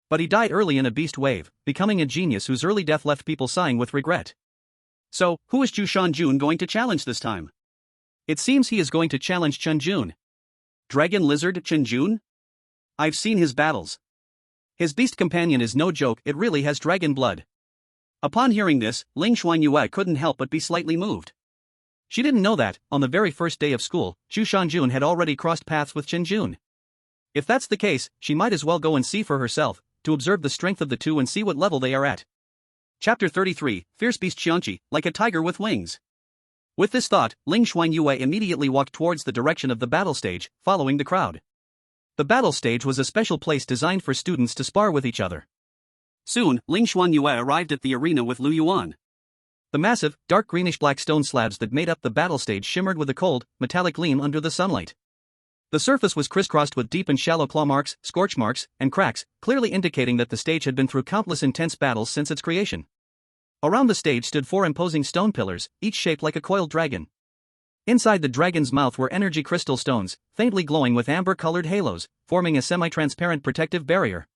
but he died early in a beast wave, becoming a genius whose early death left people sighing with regret. So, who is Chu Shanjun going to challenge this time? It seems he is going to challenge Chenjun. Dragon Lizard Chenjun? I've seen his battles. His beast companion is no joke, it really has dragon blood. Upon hearing this, Ling Shuangyue couldn't help but be slightly moved. She didn't know that, on the very first day of school, Chu Shanjun had already crossed paths with Chenjun. If that's the case, she might as well go and see for herself, to observe the strength of the two and see what level they are at. Chapter 33, Fierce Beast Qianqi, like a tiger with wings. With this thought, Ling Shuangyue immediately walked towards the direction of the battle stage, following the crowd. The battle stage was a special place designed for students to spar with each other. Soon, Ling Shuangyue arrived at the arena with Lu Yuan. The massive, dark greenish-black stone slabs that made up the battle stage shimmered with a cold, metallic gleam under the sunlight. The surface was crisscrossed with deep and shallow claw marks, scorch marks, and cracks, clearly indicating that the stage had been through countless intense battles since its creation. Around the stage stood 4 imposing stone pillars, each shaped like a coiled dragon. Inside the dragon's mouth were energy crystal stones, faintly glowing with amber-colored halos, forming a semi-transparent protective barrier.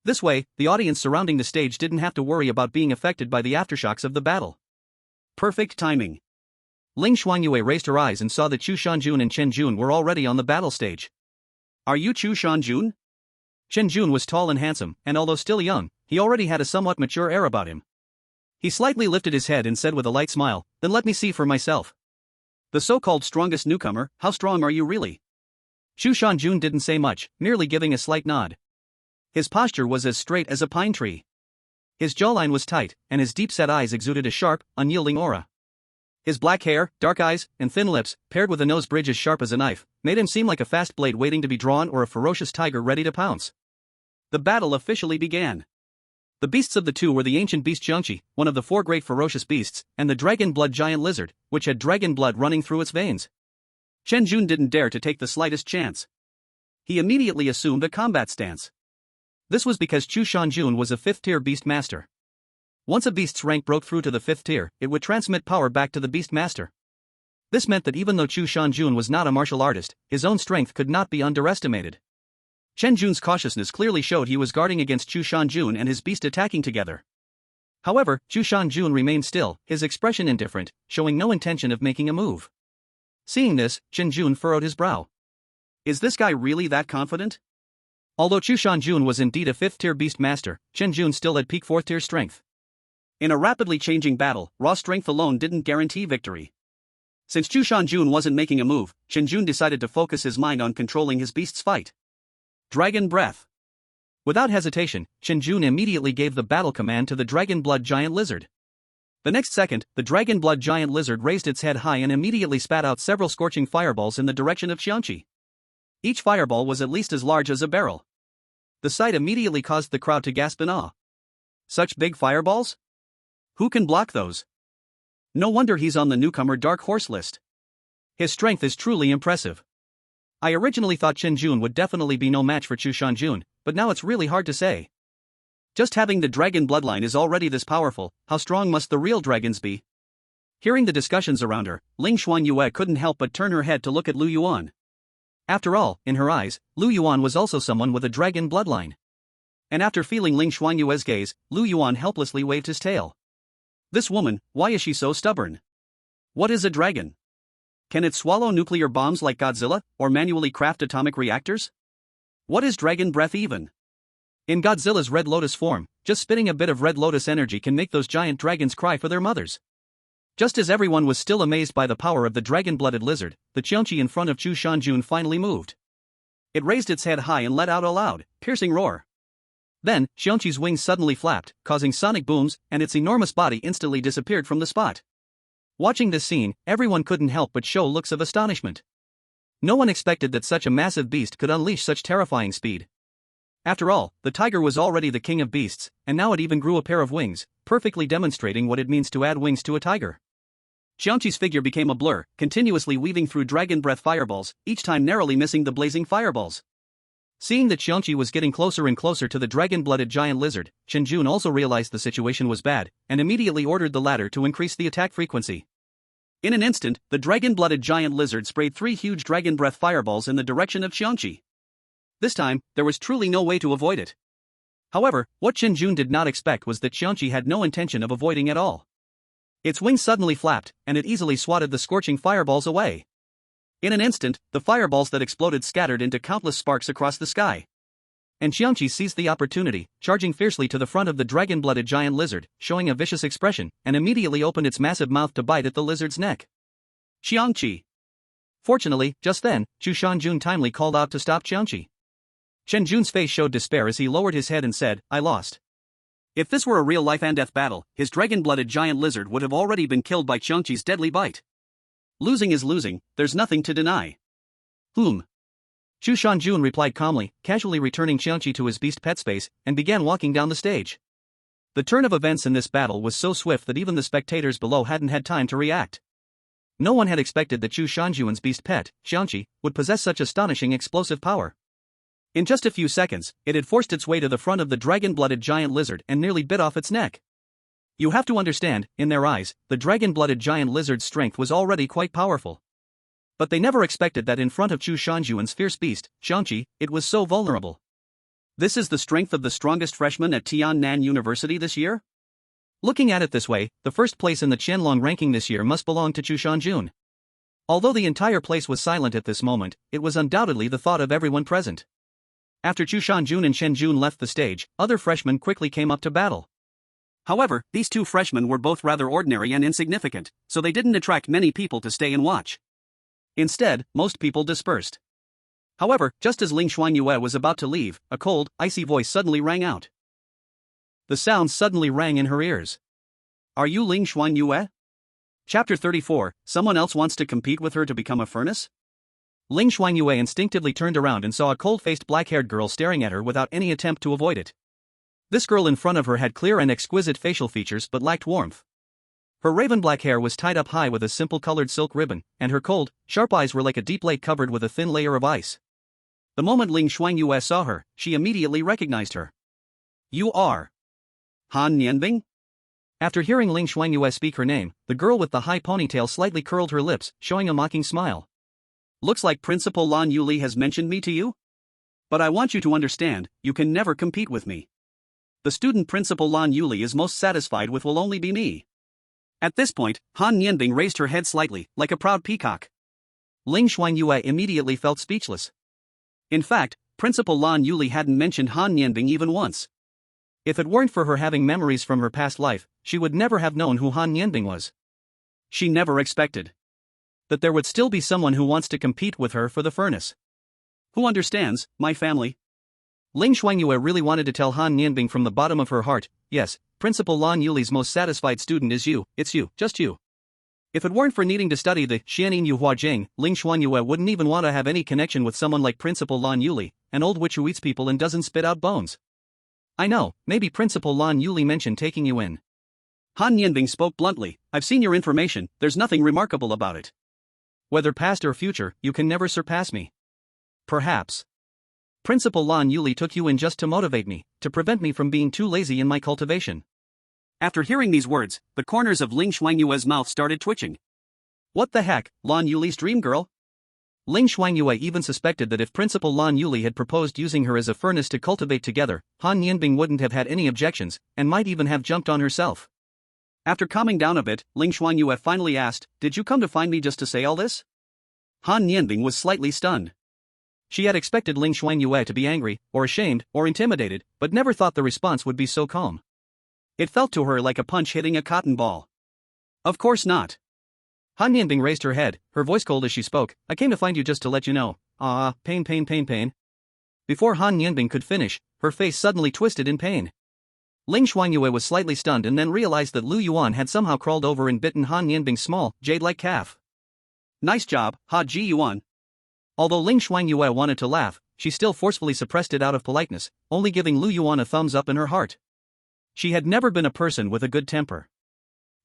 This way, the audience surrounding the stage didn't have to worry about being affected by the aftershocks of the battle. Perfect timing. Ling Shuangyue raised her eyes and saw that Chu Shanjun and Chenjun were already on the battle stage. Are you Chu Shanjun? Chenjun was tall and handsome, and although still young, he already had a somewhat mature air about him. He slightly lifted his head and said with a light smile, "Then let me see for myself." The so-called strongest newcomer, how strong are you really? Chu Shanjun didn't say much, merely giving a slight nod. His posture was as straight as a pine tree. His jawline was tight, and his deep-set eyes exuded a sharp, unyielding aura. His black hair, dark eyes, and thin lips, paired with a nose bridge as sharp as a knife, made him seem like a fast blade waiting to be drawn or a ferocious tiger ready to pounce. The battle officially began. The beasts of the two were the ancient beast Xiangqi, one of the four great ferocious beasts, and the dragon blood giant lizard, which had dragon blood running through its veins. Chen Jun didn't dare to take the slightest chance. He immediately assumed a combat stance. This was because Chu Shanjun was a 5th-tier beast master. Once a beast's rank broke through to the 5th tier, it would transmit power back to the beast master. This meant that even though Chu Shanjun was not a martial artist, his own strength could not be underestimated. Chen Jun's cautiousness clearly showed he was guarding against Chu Shanjun and his beast attacking together. However, Chu Shanjun remained still, his expression indifferent, showing no intention of making a move. Seeing this, Chen Jun furrowed his brow. Is this guy really that confident? Although Chu Shanjun was indeed a 5th-tier beast master, Chen Jun still had peak 4th-tier strength. In a rapidly changing battle, raw strength alone didn't guarantee victory. Since Chu Shanjun wasn't making a move, Chen Jun decided to focus his mind on controlling his beast's fight. Dragon Breath. Without hesitation, Chen Jun immediately gave the battle command to the dragon blood giant lizard. The next second, the dragon blood giant lizard raised its head high and immediately spat out several scorching fireballs in the direction of Xiangqi. Each fireball was at least as large as a barrel. The sight immediately caused the crowd to gasp in awe. Such big fireballs? Who can block those? No wonder he's on the newcomer Dark Horse list. His strength is truly impressive. I originally thought Chen Jun would definitely be no match for Chu Shanjun, but now it's really hard to say. Just having the dragon bloodline is already this powerful, how strong must the real dragons be? Hearing the discussions around her, Ling Shuangyue couldn't help but turn her head to look at Lu Yuan. After all, in her eyes, Lu Yuan was also someone with a dragon bloodline. And after feeling Ling Shuangyue's gaze, Lu Yuan helplessly waved his tail. This woman, why is she so stubborn? What is a dragon? Can it swallow nuclear bombs like Godzilla, or manually craft atomic reactors? What is dragon breath even? In Godzilla's Red Lotus form, just spitting a bit of Red Lotus energy can make those giant dragons cry for their mothers. Just as everyone was still amazed by the power of the dragon-blooded lizard, the Xiangqi in front of Chu Shanjun finally moved. It raised its head high and let out a loud, piercing roar. Then, Xiangqi's wings suddenly flapped, causing sonic booms, and its enormous body instantly disappeared from the spot. Watching this scene, everyone couldn't help but show looks of astonishment. No one expected that such a massive beast could unleash such terrifying speed. After all, the tiger was already the king of beasts, and now it even grew a pair of wings, perfectly demonstrating what it means to add wings to a tiger. Xiangqi's figure became a blur, continuously weaving through dragon breath fireballs, each time narrowly missing the blazing fireballs. Seeing that Xiangqi was getting closer and closer to the dragon-blooded giant lizard, Chen Jun also realized the situation was bad, and immediately ordered the latter to increase the attack frequency. In an instant, the dragon-blooded giant lizard sprayed 3 huge dragon breath fireballs in the direction of Xiangqi. This time, there was truly no way to avoid it. However, what Chen Jun did not expect was that Xiangqi had no intention of avoiding at all. Its wings suddenly flapped, and it easily swatted the scorching fireballs away. In an instant, the fireballs that exploded scattered into countless sparks across the sky. And Xiangqi seized the opportunity, charging fiercely to the front of the dragon-blooded giant lizard, showing a vicious expression, and immediately opened its massive mouth to bite at the lizard's neck. Xiangqi! Fortunately, just then, Chu Shanjun timely called out to stop Xiangqi. Chen Jun's face showed despair as he lowered his head and said, "I lost." If this were a real life-and-death battle, his dragon-blooded giant lizard would have already been killed by Xiangqi's deadly bite. Losing is losing, there's nothing to deny. Chu Shanjun replied calmly, casually returning Xiangqi to his beast pet space, and began walking down the stage. The turn of events in this battle was so swift that even the spectators below hadn't had time to react. No one had expected that Chu Shanjun's beast pet, Xiangqi, would possess such astonishing explosive power. In just a few seconds, it had forced its way to the front of the dragon-blooded giant lizard and nearly bit off its neck. You have to understand, in their eyes, the dragon-blooded giant lizard's strength was already quite powerful. But they never expected that in front of Chu Shanjuan's fierce beast, Xiangqi, it was so vulnerable. This is the strength of the strongest freshman at Tiannan University this year? Looking at it this way, the first place in the Qianlong ranking this year must belong to Chu Shanjun. Although the entire place was silent at this moment, it was undoubtedly the thought of everyone present. After Chu Shanjun and Chen Jun left the stage, other freshmen quickly came up to battle. However, these two freshmen were both rather ordinary and insignificant, so they didn't attract many people to stay and watch. Instead, most people dispersed. However, just as Ling Shuangyue was about to leave, a cold, icy voice suddenly rang out. The sound suddenly rang in her ears. Are you Ling Shuangyue? Chapter 34, Someone else wants to compete with her to become a furnace? Ling Shuangyue instinctively turned around and saw a cold-faced black-haired girl staring at her without any attempt to avoid it. This girl in front of her had clear and exquisite facial features but lacked warmth. Her raven black hair was tied up high with a simple colored silk ribbon, and her cold, sharp eyes were like a deep lake covered with a thin layer of ice. The moment Ling Shuangyue saw her, she immediately recognized her. You are Han Nianbing? After hearing Ling Shuangyue speak her name, the girl with the high ponytail slightly curled her lips, showing a mocking smile. Looks like Principal Lan Yuli has mentioned me to you? But I want you to understand, you can never compete with me. The student Principal Lan Yuli is most satisfied with will only be me. At this point, Han Nianbing raised her head slightly, like a proud peacock. Ling Shuangyue immediately felt speechless. In fact, Principal Lan Yuli hadn't mentioned Han Nianbing even once. If it weren't for her having memories from her past life, she would never have known who Han Nianbing was. She never expected that there would still be someone who wants to compete with her for the furnace. Who understands, my family? Ling Shuangyue really wanted to tell Han Nianbing from the bottom of her heart, yes, Principal Lan Yuli's most satisfied student is you, it's you, just you. If it weren't for needing to study the Xianin Yu Hua Jing, Ling Shuangyue wouldn't even want to have any connection with someone like Principal Lan Yuli, an old witch who eats people and doesn't spit out bones. I know, maybe Principal Lan Yuli mentioned taking you in. Han Nianbing spoke bluntly, I've seen your information, there's nothing remarkable about it. Whether past or future, you can never surpass me. Perhaps Principal Lan Yuli took you in just to motivate me, to prevent me from being too lazy in my cultivation. After hearing these words, the corners of Ling Shuangyue's mouth started twitching. What the heck, Lan Yuli's dream girl? Ling Shuangyue even suspected that if Principal Lan Yuli had proposed using her as a furnace to cultivate together, Han Nianbing wouldn't have had any objections, and might even have jumped on herself. After calming down a bit, Ling Shuangyue finally asked, did you come to find me just to say all this? Han Nianbing was slightly stunned. She had expected Ling Shuangyue to be angry, or ashamed, or intimidated, but never thought the response would be so calm. It felt to her like a punch hitting a cotton ball. Of course not. Han Nianbing raised her head, her voice cold as she spoke, I came to find you just to let you know. Pain. Before Han Nianbing could finish, her face suddenly twisted in pain. Ling Shuangyue was slightly stunned and then realized that Lu Yuan had somehow crawled over and bitten Han Nianbing's small, jade-like calf. Nice job, Ha Ji Yuan. Although Ling Shuangyue wanted to laugh, she still forcefully suppressed it out of politeness, only giving Lu Yuan a thumbs up in her heart. She had never been a person with a good temper.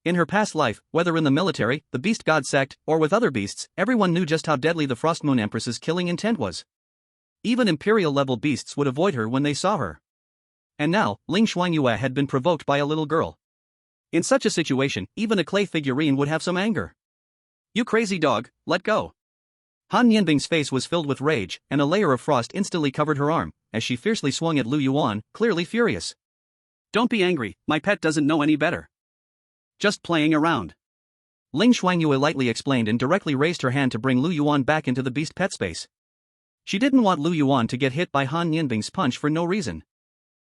In her past life, whether in the military, the Beast God sect, or with other beasts, everyone knew just how deadly the Frost Moon Empress's killing intent was. Even Imperial-level beasts would avoid her when they saw her. And now, Ling Shuangyue had been provoked by a little girl. In such a situation, even a clay figurine would have some anger. You crazy dog, let go. Han Nianbing's face was filled with rage, and a layer of frost instantly covered her arm, as she fiercely swung at Lu Yuan, clearly furious. Don't be angry, my pet doesn't know any better. Just playing around. Ling Shuangyue lightly explained and directly raised her hand to bring Lu Yuan back into the beast pet space. She didn't want Lu Yuan to get hit by Han Nianbing's punch for no reason.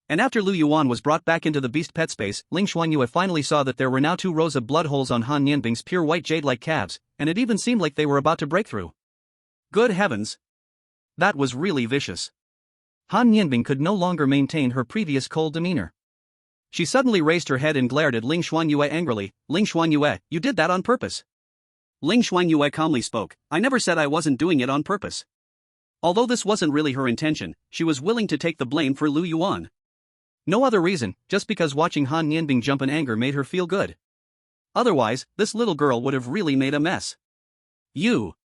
And after Lu Yuan was brought back into the beast pet space, Ling Shuangyue finally saw that there were now 2 rows of blood holes on Han Nianbing's pure white jade-like calves, and it even seemed like they were about to break through. Good heavens! That was really vicious. Han Nianbing could no longer maintain her previous cold demeanor. She suddenly raised her head and glared at Ling Shuangyue angrily. Ling Shuangyue, you did that on purpose. Ling Shuangyue calmly spoke, I never said I wasn't doing it on purpose. Although this wasn't really her intention, she was willing to take the blame for Lu Yuan. No other reason, just because watching Han Nianbing jump in anger made her feel good. Otherwise, this little girl would have really made a mess. You.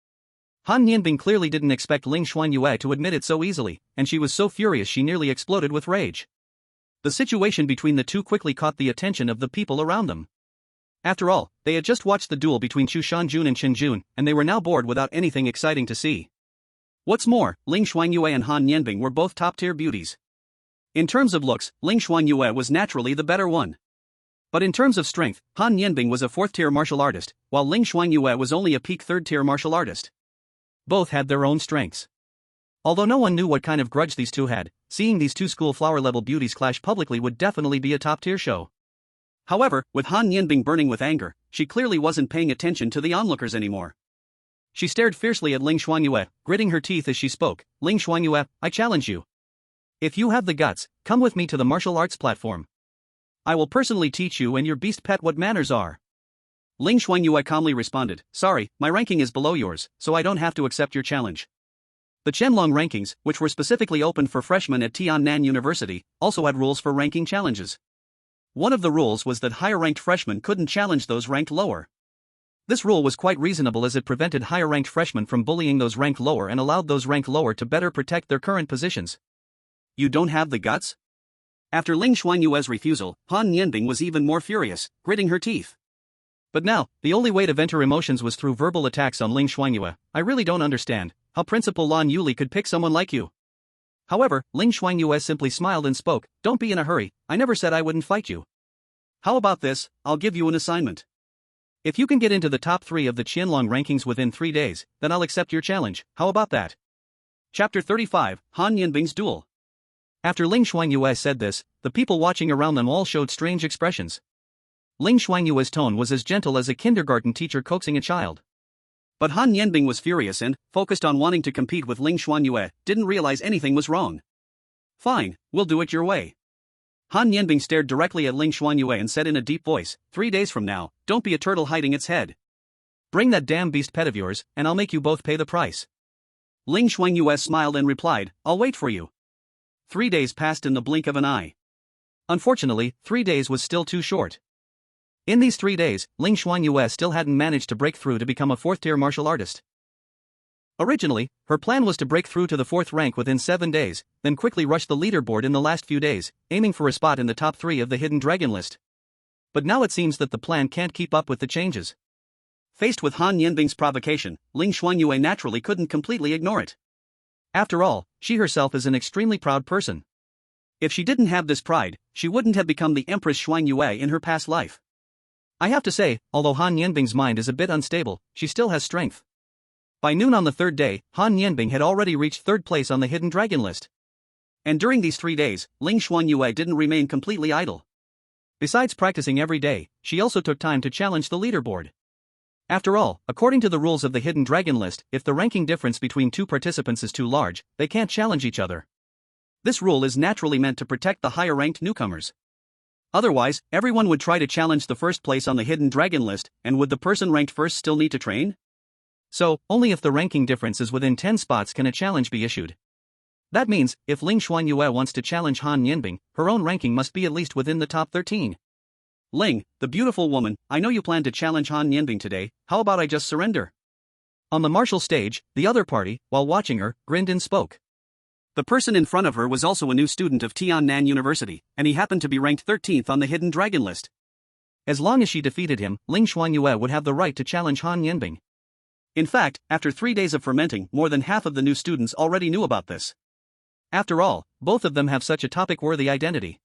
Han Nianbing clearly didn't expect Ling Shuangyue to admit it so easily, and she was so furious she nearly exploded with rage. The situation between the two quickly caught the attention of the people around them. After all, they had just watched the duel between Chu Shanjun and Chen Jun, and they were now bored without anything exciting to see. What's more, Ling Shuangyue and Han Nianbing were both top-tier beauties. In terms of looks, Ling Shuangyue was naturally the better one. But in terms of strength, Han Nianbing was a 4th-tier martial artist, while Ling Shuangyue was only a peak 3rd-tier martial artist. Both had their own strengths. Although no one knew what kind of grudge these two had, seeing these two school flower-level beauties clash publicly would definitely be a top-tier show. However, with Han Nianbing burning with anger, she clearly wasn't paying attention to the onlookers anymore. She stared fiercely at Ling Shuangyue, gritting her teeth as she spoke. Ling Shuangyue, I challenge you. If you have the guts, come with me to the martial arts platform. I will personally teach you and your beast pet what manners are. Ling Shuangyue calmly responded, sorry, my ranking is below yours, so I don't have to accept your challenge. The Qianlong rankings, which were specifically opened for freshmen at Tiannan University, also had rules for ranking challenges. One of the rules was that higher-ranked freshmen couldn't challenge those ranked lower. This rule was quite reasonable as it prevented higher-ranked freshmen from bullying those ranked lower and allowed those ranked lower to better protect their current positions. You don't have the guts? After Ling Shuangyue's refusal, Han Nianbing was even more furious, gritting her teeth. But now, the only way to vent her emotions was through verbal attacks on Ling Shuangyue. I really don't understand how Principal Lan Yuli could pick someone like you. However, Ling Shuangyue simply smiled and spoke, "Don't be in a hurry, I never said I wouldn't fight you. How about this, I'll give you an assignment. If you can get into the top 3 of the Qianlong rankings within 3 days, then I'll accept your challenge, how about that?" Chapter 35, Han Nianbing's Duel. After Ling Shuangyue said this, the people watching around them all showed strange expressions. Ling Shuangyue's tone was as gentle as a kindergarten teacher coaxing a child. But Han Nianbing was furious and, focused on wanting to compete with Ling Shuangyue, didn't realize anything was wrong. "Fine, we'll do it your way." Han Nianbing stared directly at Ling Shuangyue and said in a deep voice, 3 days from now, don't be a turtle hiding its head. Bring that damn beast pet of yours, and I'll make you both pay the price. Ling Shuangyue smiled and replied, "I'll wait for you." 3 days passed in the blink of an eye. Unfortunately, 3 days was still too short. In these 3 days, Ling Shuangyue still hadn't managed to break through to become a 4th-tier martial artist. Originally, her plan was to break through to the 4th rank within 7 days, then quickly rush the leaderboard in the last few days, aiming for a spot in the top 3 of the Hidden Dragon list. But now it seems that the plan can't keep up with the changes. Faced with Han Nianbing's provocation, Ling Shuangyue naturally couldn't completely ignore it. After all, she herself is an extremely proud person. If she didn't have this pride, she wouldn't have become the Empress Shuangyue in her past life. I have to say, although Han Nianbing's mind is a bit unstable, she still has strength. By noon on the 3rd day, Han Nianbing had already reached 3rd place on the Hidden Dragon list. And during these 3 days, Ling Shuangyue didn't remain completely idle. Besides practicing every day, she also took time to challenge the leaderboard. After all, according to the rules of the Hidden Dragon list, if the ranking difference between 2 participants is too large, they can't challenge each other. This rule is naturally meant to protect the higher-ranked newcomers. Otherwise, everyone would try to challenge the 1st place on the Hidden Dragon list, and would the person ranked first still need to train? So, only if the ranking difference is within 10 spots can a challenge be issued. That means, if Ling Shuangyue wants to challenge Han Nianbing, her own ranking must be at least within the top 13. Ling, the beautiful woman, I know you plan to challenge Han Nianbing today, how about I just surrender? On the martial stage, the other party, while watching her, grinned and spoke. The person in front of her was also a new student of Tiannan University, and he happened to be ranked 13th on the Hidden Dragon list. As long as she defeated him, Ling Shuangyue would have the right to challenge Han Nianbing. In fact, after 3 days of fermenting, more than half of the new students already knew about this. After all, both of them have such a topic-worthy identity.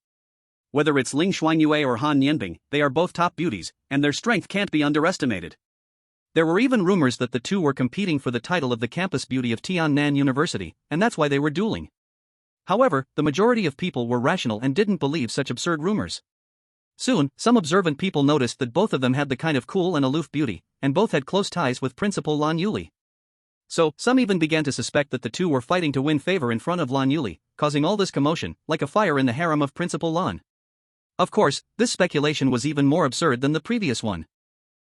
Whether it's Ling Shuangyue or Han Nianbing, they are both top beauties, and their strength can't be underestimated. There were even rumors that the two were competing for the title of the campus beauty of Tiannan University, and that's why they were dueling. However, the majority of people were rational and didn't believe such absurd rumors. Soon, some observant people noticed that both of them had the kind of cool and aloof beauty, and both had close ties with Principal Lan Yuli. So, some even began to suspect that the two were fighting to win favor in front of Lan Yuli, causing all this commotion, like a fire in the harem of Principal Lan. Of course, this speculation was even more absurd than the previous one.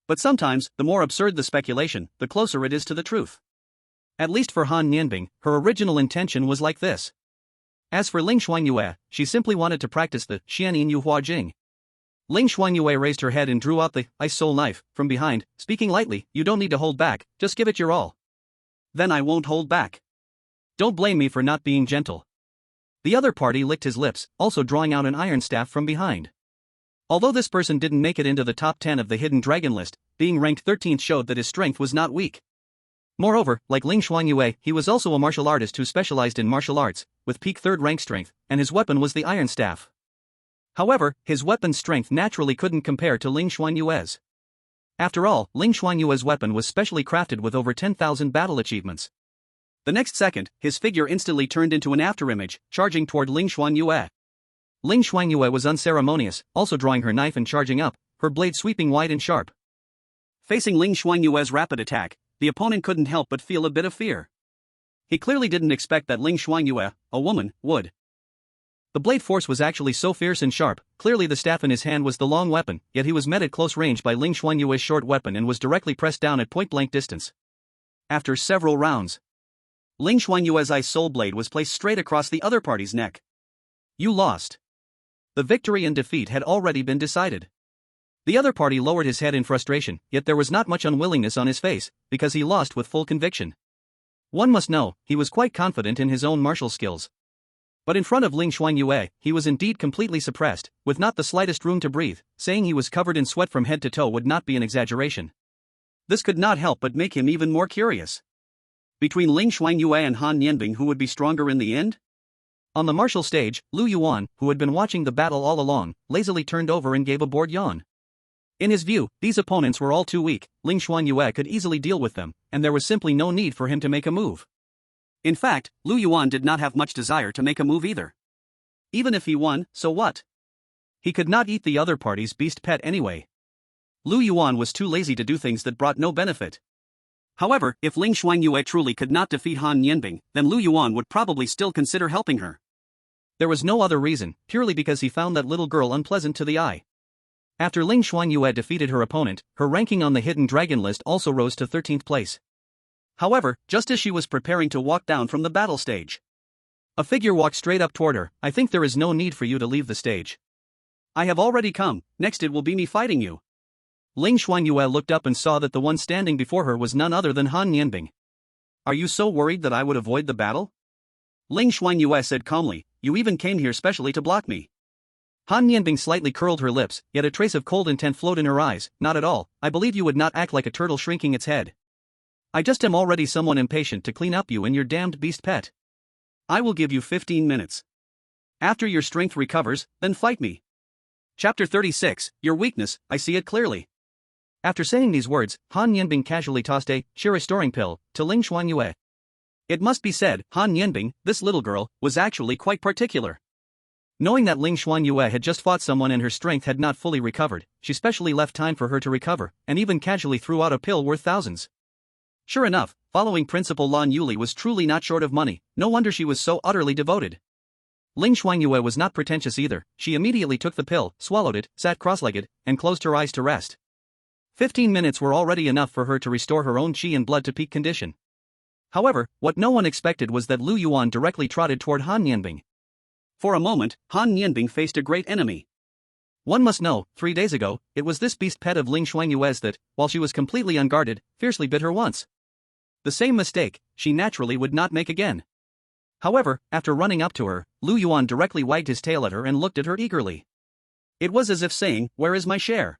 But sometimes, the more absurd the speculation, the closer it is to the truth. At least for Han Nianbing, her original intention was like this. As for Ling Shuangyue, she simply wanted to practice the Xianyin Yu Hua Jing. Ling Shuangyue raised her head and drew out the ice soul knife from behind, speaking lightly, "You don't need to hold back, just give it your all." "Then I won't hold back. Don't blame me for not being gentle." The other party licked his lips, also drawing out an iron staff from behind. Although this person didn't make it into the top 10 of the Hidden Dragon list, being ranked 13th showed that his strength was not weak. Moreover, like Ling Shuangyue, he was also a martial artist who specialized in martial arts, with peak 3rd rank strength, and his weapon was the iron staff. However, his weapon's strength naturally couldn't compare to Ling Shuangyue's. After all, Ling Shuangyue's weapon was specially crafted with over 10,000 battle achievements. The next second, his figure instantly turned into an afterimage, charging toward Ling Shuangyue. Ling Shuangyue was unceremonious, also drawing her knife and charging up, her blade sweeping wide and sharp. Facing Ling Shuangyue's rapid attack, the opponent couldn't help but feel a bit of fear. He clearly didn't expect that Ling Shuangyue, a woman, would. The blade force was actually so fierce and sharp, clearly the staff in his hand was the long weapon, yet he was met at close range by Ling Shuangyue's short weapon and was directly pressed down at point-blank distance. After several rounds, Ling Shuangyue's ice soul blade was placed straight across the other party's neck. You lost. The victory and defeat had already been decided. The other party lowered his head in frustration, yet there was not much unwillingness on his face, because he lost with full conviction. One must know, he was quite confident in his own martial skills. But in front of Ling Shuangyue, he was indeed completely suppressed, with not the slightest room to breathe. Saying he was covered in sweat from head to toe would not be an exaggeration. This could not help but make him even more curious. Between Ling Shuangyue and Han Nianbing, who would be stronger in the end? On the martial stage, Lu Yuan, who had been watching the battle all along, lazily turned over and gave a bored yawn. In his view, these opponents were all too weak. Ling Shuangyue could easily deal with them, and there was simply no need for him to make a move. In fact, Lu Yuan did not have much desire to make a move either. Even if he won, so what? He could not eat the other party's beast pet anyway. Lu Yuan was too lazy to do things that brought no benefit. However, if Ling Shuangyue truly could not defeat Han Nianbing, then Lu Yuan would probably still consider helping her. There was no other reason, purely because he found that little girl unpleasant to the eye. After Ling Shuangyue defeated her opponent, her ranking on the hidden dragon list also rose to 13th place. However, just as she was preparing to walk down from the battle stage, a figure walked straight up toward her. I think there is no need for you to leave the stage. I have already come, next it will be me fighting you. Ling Shuangyue looked up and saw that the one standing before her was none other than Han Nianbing. Are you so worried that I would avoid the battle? Ling Shuangyue said calmly, you even came here specially to block me. Han Nianbing slightly curled her lips, yet a trace of cold intent flowed in her eyes. Not at all, I believe you would not act like a turtle shrinking its head. I just am already someone impatient to clean up you and your damned beast pet. I will give you 15 minutes. After your strength recovers, then fight me. Chapter 36, Your Weakness, I See It Clearly. After saying these words, Han Nianbing casually tossed a restoring pill to Ling Shuangyue. It must be said, Han Nianbing, this little girl, was actually quite particular. Knowing that Ling Shuangyue had just fought someone and her strength had not fully recovered, she specially left time for her to recover, and even casually threw out a pill worth thousands. Sure enough, following Principal Lan Yuli was truly not short of money, no wonder she was so utterly devoted. Ling Shuangyue was not pretentious either. She immediately took the pill, swallowed it, sat cross-legged, and closed her eyes to rest. 15 minutes were already enough for her to restore her own qi and blood to peak condition. However, what no one expected was that Lu Yuan directly trotted toward Han Nianbing. For a moment, Han Nianbing faced a great enemy. One must know, 3 days ago, it was this beast pet of Ling Shuangyue's that, while she was completely unguarded, fiercely bit her once. The same mistake, she naturally would not make again. However, after running up to her, Lu Yuan directly wagged his tail at her and looked at her eagerly. It was as if saying, where is my share?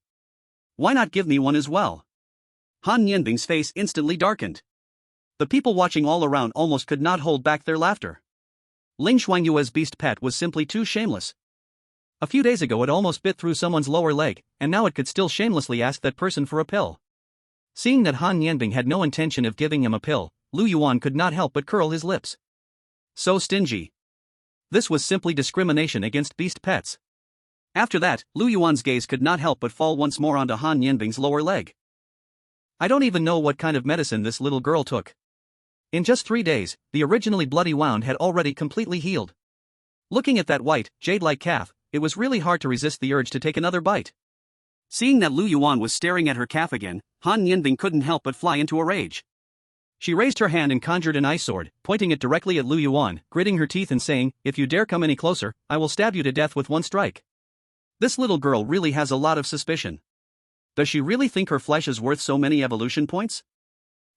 Why not give me one as well? Han Nianbing's face instantly darkened. The people watching all around almost could not hold back their laughter. Ling Shuangyue's beast pet was simply too shameless. A few days ago it almost bit through someone's lower leg, and now it could still shamelessly ask that person for a pill. Seeing that Han Nianbing had no intention of giving him a pill, Lu Yuan could not help but curl his lips. So stingy. This was simply discrimination against beast pets. After that, Lu Yuan's gaze could not help but fall once more onto Han Nianbing's lower leg. I don't even know what kind of medicine this little girl took. In just 3 days, the originally bloody wound had already completely healed. Looking at that white, jade-like calf, it was really hard to resist the urge to take another bite. Seeing that Lu Yuan was staring at her calf again, Han Nianbing couldn't help but fly into a rage. She raised her hand and conjured an ice sword, pointing it directly at Lu Yuan, gritting her teeth and saying, if you dare come any closer, I will stab you to death with one strike. This little girl really has a lot of suspicion. Does she really think her flesh is worth so many evolution points?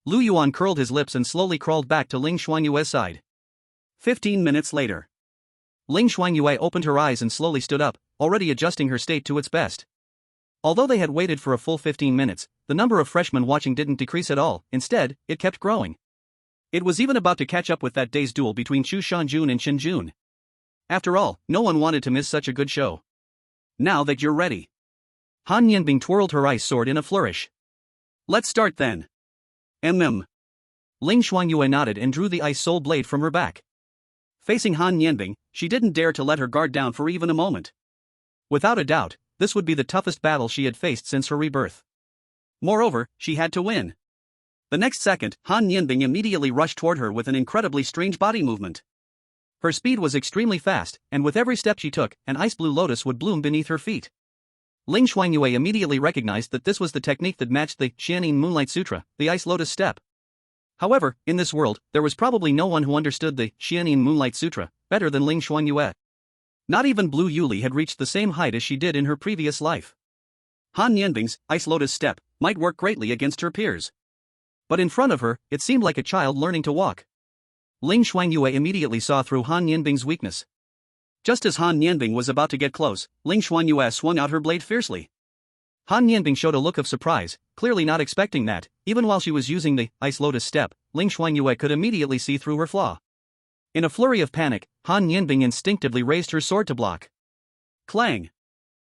Lu Yuan curled his lips and slowly crawled back to Ling Shuangyue's side. 15 minutes later. Ling Shuangyue opened her eyes and slowly stood up, already adjusting her state to its best. Although they had waited for a full 15 minutes, the number of freshmen watching didn't decrease at all. Instead, it kept growing. It was even about to catch up with that day's duel between Chu Shanjun and Shin Jun. After all, no one wanted to miss such a good show. Now that you're ready. Han Nianbing twirled her ice sword in a flourish. Let's start then. Ling Shuangyue nodded and drew the ice soul blade from her back. Facing Han Nianbing, she didn't dare to let her guard down for even a moment. Without a doubt, this would be the toughest battle she had faced since her rebirth. Moreover, she had to win. The next second, Han Nianbing immediately rushed toward her with an incredibly strange body movement. Her speed was extremely fast, and with every step she took, an ice blue lotus would bloom beneath her feet. Ling Shuangyue immediately recognized that this was the technique that matched the Xianin Moonlight Sutra, the Ice Lotus Step. However, in this world, there was probably no one who understood the Xianin Moonlight Sutra better than Ling Shuangyue. Not even Blue Yuli had reached the same height as she did in her previous life. Han Nianbing's Ice Lotus Step might work greatly against her peers. But in front of her, it seemed like a child learning to walk. Ling Shuangyue immediately saw through Han Nianbing's weakness. Just as Han Nianbing was about to get close, Ling Shuangyue swung out her blade fiercely. Han Nianbing showed a look of surprise, clearly not expecting that. Even while she was using the Ice Lotus Step, Ling Shuangyue could immediately see through her flaw. In a flurry of panic, Han Nianbing instinctively raised her sword to block. Clang!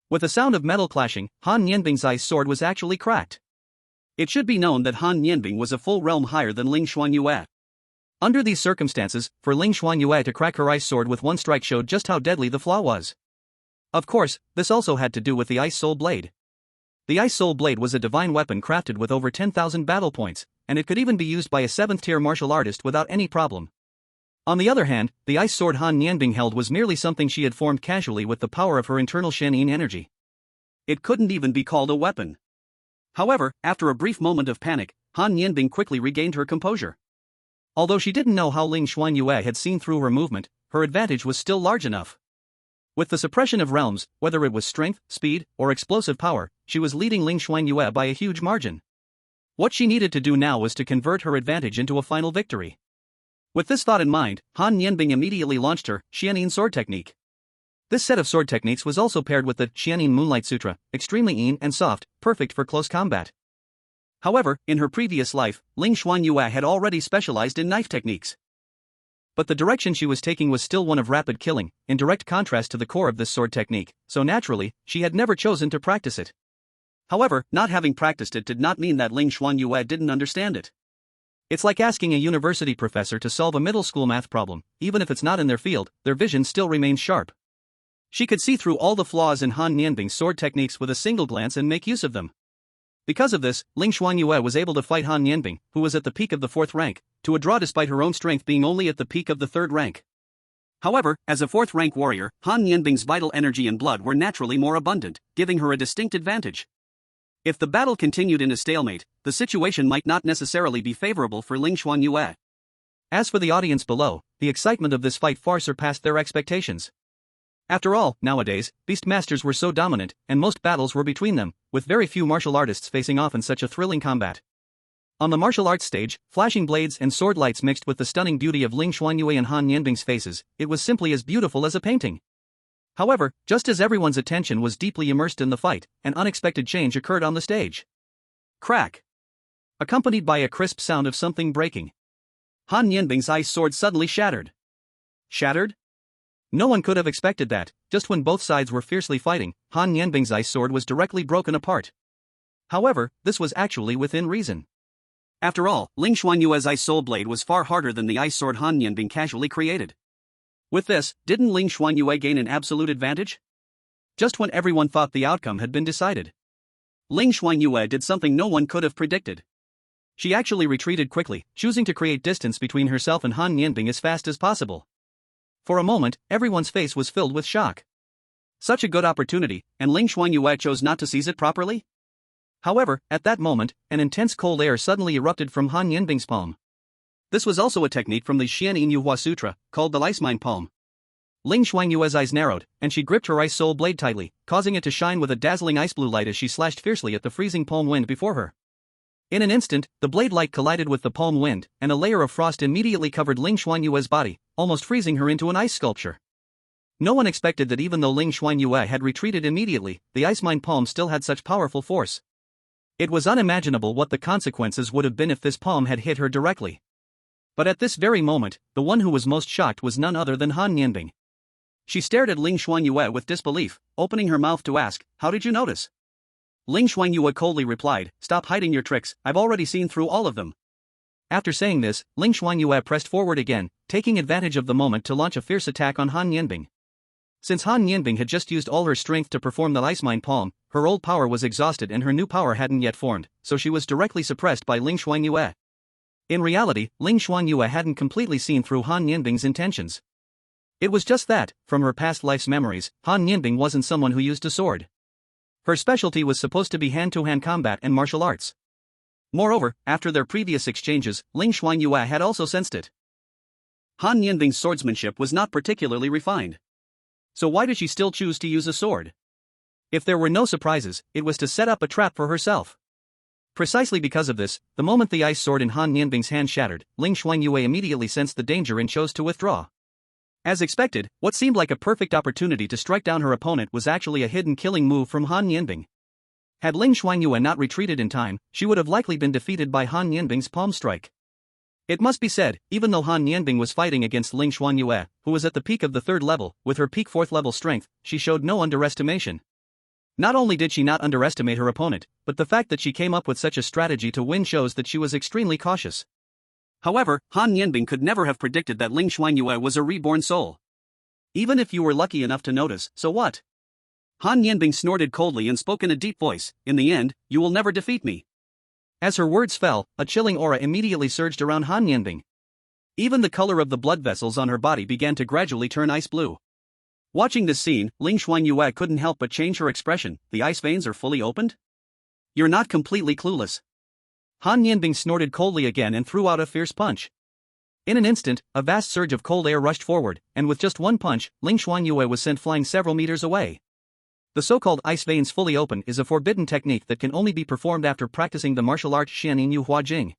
With a sound of metal clashing, Han Nianbing's ice sword was actually cracked. It should be known that Han Nianbing was a full realm higher than Ling Shuangyue. Under these circumstances, for Ling Shuangyue to crack her ice sword with one strike showed just how deadly the flaw was. Of course, this also had to do with the Ice Soul Blade. The Ice Soul Blade was a divine weapon crafted with over 10,000 battle points, and it could even be used by a 7th-tier martial artist without any problem. On the other hand, the ice sword Han Nianbing held was merely something she had formed casually with the power of her internal Xianin energy. It couldn't even be called a weapon. However, after a brief moment of panic, Han Nianbing quickly regained her composure. Although she didn't know how Ling Shuangyue had seen through her movement, her advantage was still large enough. With the suppression of realms, whether it was strength, speed, or explosive power, she was leading Ling Shuangyue by a huge margin. What she needed to do now was to convert her advantage into a final victory. With this thought in mind, Han Nianbing immediately launched her Xianin sword technique. This set of sword techniques was also paired with the Xianin Moonlight Sutra, extremely lean and soft, perfect for close combat. However, in her previous life, Ling Shuangyue had already specialized in knife techniques. But the direction she was taking was still one of rapid killing, in direct contrast to the core of this sword technique, so naturally, she had never chosen to practice it. However, not having practiced it did not mean that Ling Shuangyue didn't understand it. It's like asking a university professor to solve a middle school math problem. Even if it's not in their field, their vision still remains sharp. She could see through all the flaws in Han Nianbing's sword techniques with a single glance and make use of them. Because of this, Ling Shuangyue was able to fight Han Nianbing, who was at the peak of the 4th rank, to a draw despite her own strength being only at the peak of the 3rd rank. However, as a 4th rank warrior, Han Nianbing's vital energy and blood were naturally more abundant, giving her a distinct advantage. If the battle continued in a stalemate, the situation might not necessarily be favorable for Ling Shuangyue. As for the audience below, the excitement of this fight far surpassed their expectations. After all, nowadays, Beastmasters were so dominant, and most battles were between them, with very few martial artists facing off in such a thrilling combat. On the martial arts stage, flashing blades and sword lights mixed with the stunning beauty of Ling Shuangyue and Han Nianbing's faces, it was simply as beautiful as a painting. However, just as everyone's attention was deeply immersed in the fight, an unexpected change occurred on the stage. Crack! Accompanied by a crisp sound of something breaking. Han Nianbing's ice sword suddenly shattered. Shattered? No one could have expected that. Just when both sides were fiercely fighting, Han Nianbing's ice sword was directly broken apart. However, this was actually within reason. After all, Ling Shuangyue's ice soul blade was far harder than the ice sword Han Nianbing casually created. With this, didn't Ling Shuangyue gain an absolute advantage? Just when everyone thought the outcome had been decided, Ling Shuangyue did something no one could have predicted. She actually retreated quickly, choosing to create distance between herself and Han Nianbing as fast as possible. For a moment, everyone's face was filled with shock. Such a good opportunity, and Ling Shuangyue chose not to seize it properly? However, at that moment, an intense cold air suddenly erupted from Han Nianbing's palm. This was also a technique from the Xianin Yuhua Sutra, called the Ice Mine Palm. Ling Shuangyue's eyes narrowed, and she gripped her ice soul blade tightly, causing it to shine with a dazzling ice blue light as she slashed fiercely at the freezing palm wind before her. In an instant, the blade light collided with the palm wind, and a layer of frost immediately covered Ling Shuangyue's body, almost freezing her into an ice sculpture. No one expected that even though Ling Shuangyue had retreated immediately, the Ice Mine Palm still had such powerful force. It was unimaginable what the consequences would have been if this palm had hit her directly. But at this very moment, the one who was most shocked was none other than Han Nianbing. She stared at Ling Shuangyue with disbelief, opening her mouth to ask, "How did you notice?" Ling Shuangyue coldly replied, "Stop hiding your tricks, I've already seen through all of them." After saying this, Ling Shuangyue pressed forward again, taking advantage of the moment to launch a fierce attack on Han Nianbing. Since Han Nianbing had just used all her strength to perform the Ice Mine Palm, her old power was exhausted and her new power hadn't yet formed, so she was directly suppressed by Ling Shuangyue. In reality, Ling Shuangyue hadn't completely seen through Han Nianbing's intentions. It was just that, from her past life's memories, Han Nianbing wasn't someone who used a sword. Her specialty was supposed to be hand-to-hand combat and martial arts. Moreover, after their previous exchanges, Ling Shuangyue had also sensed it. Han Nianbing's swordsmanship was not particularly refined. So why did she still choose to use a sword? If there were no surprises, it was to set up a trap for herself. Precisely because of this, the moment the ice sword in Han Nianbing's hand shattered, Ling Shuangyue immediately sensed the danger and chose to withdraw. As expected, what seemed like a perfect opportunity to strike down her opponent was actually a hidden killing move from Han Nianbing. Had Ling Shuangyue not retreated in time, she would have likely been defeated by Han Nianbing's palm strike. It must be said, even though Han Nianbing was fighting against Ling Shuangyue, who was at the peak of the 3rd level, with her peak 4th level strength, she showed no underestimation. Not only did she not underestimate her opponent, but the fact that she came up with such a strategy to win shows that she was extremely cautious. However, Han Nianbing could never have predicted that Ling Shuangyue was a reborn soul. Even if you were lucky enough to notice, so what? Han Nianbing snorted coldly and spoke in a deep voice, "In the end, you will never defeat me." As her words fell, a chilling aura immediately surged around Han Nianbing. Even the color of the blood vessels on her body began to gradually turn ice blue. Watching this scene, Ling Shuangyue couldn't help but change her expression. "The ice veins are fully opened? You're not completely clueless." Han Nianbing snorted coldly again and threw out a fierce punch. In an instant, a vast surge of cold air rushed forward, and with just one punch, Ling Shuangyue was sent flying several meters away. The so-called ice veins fully open is a forbidden technique that can only be performed after practicing the martial art Xian Yu Hua Jing.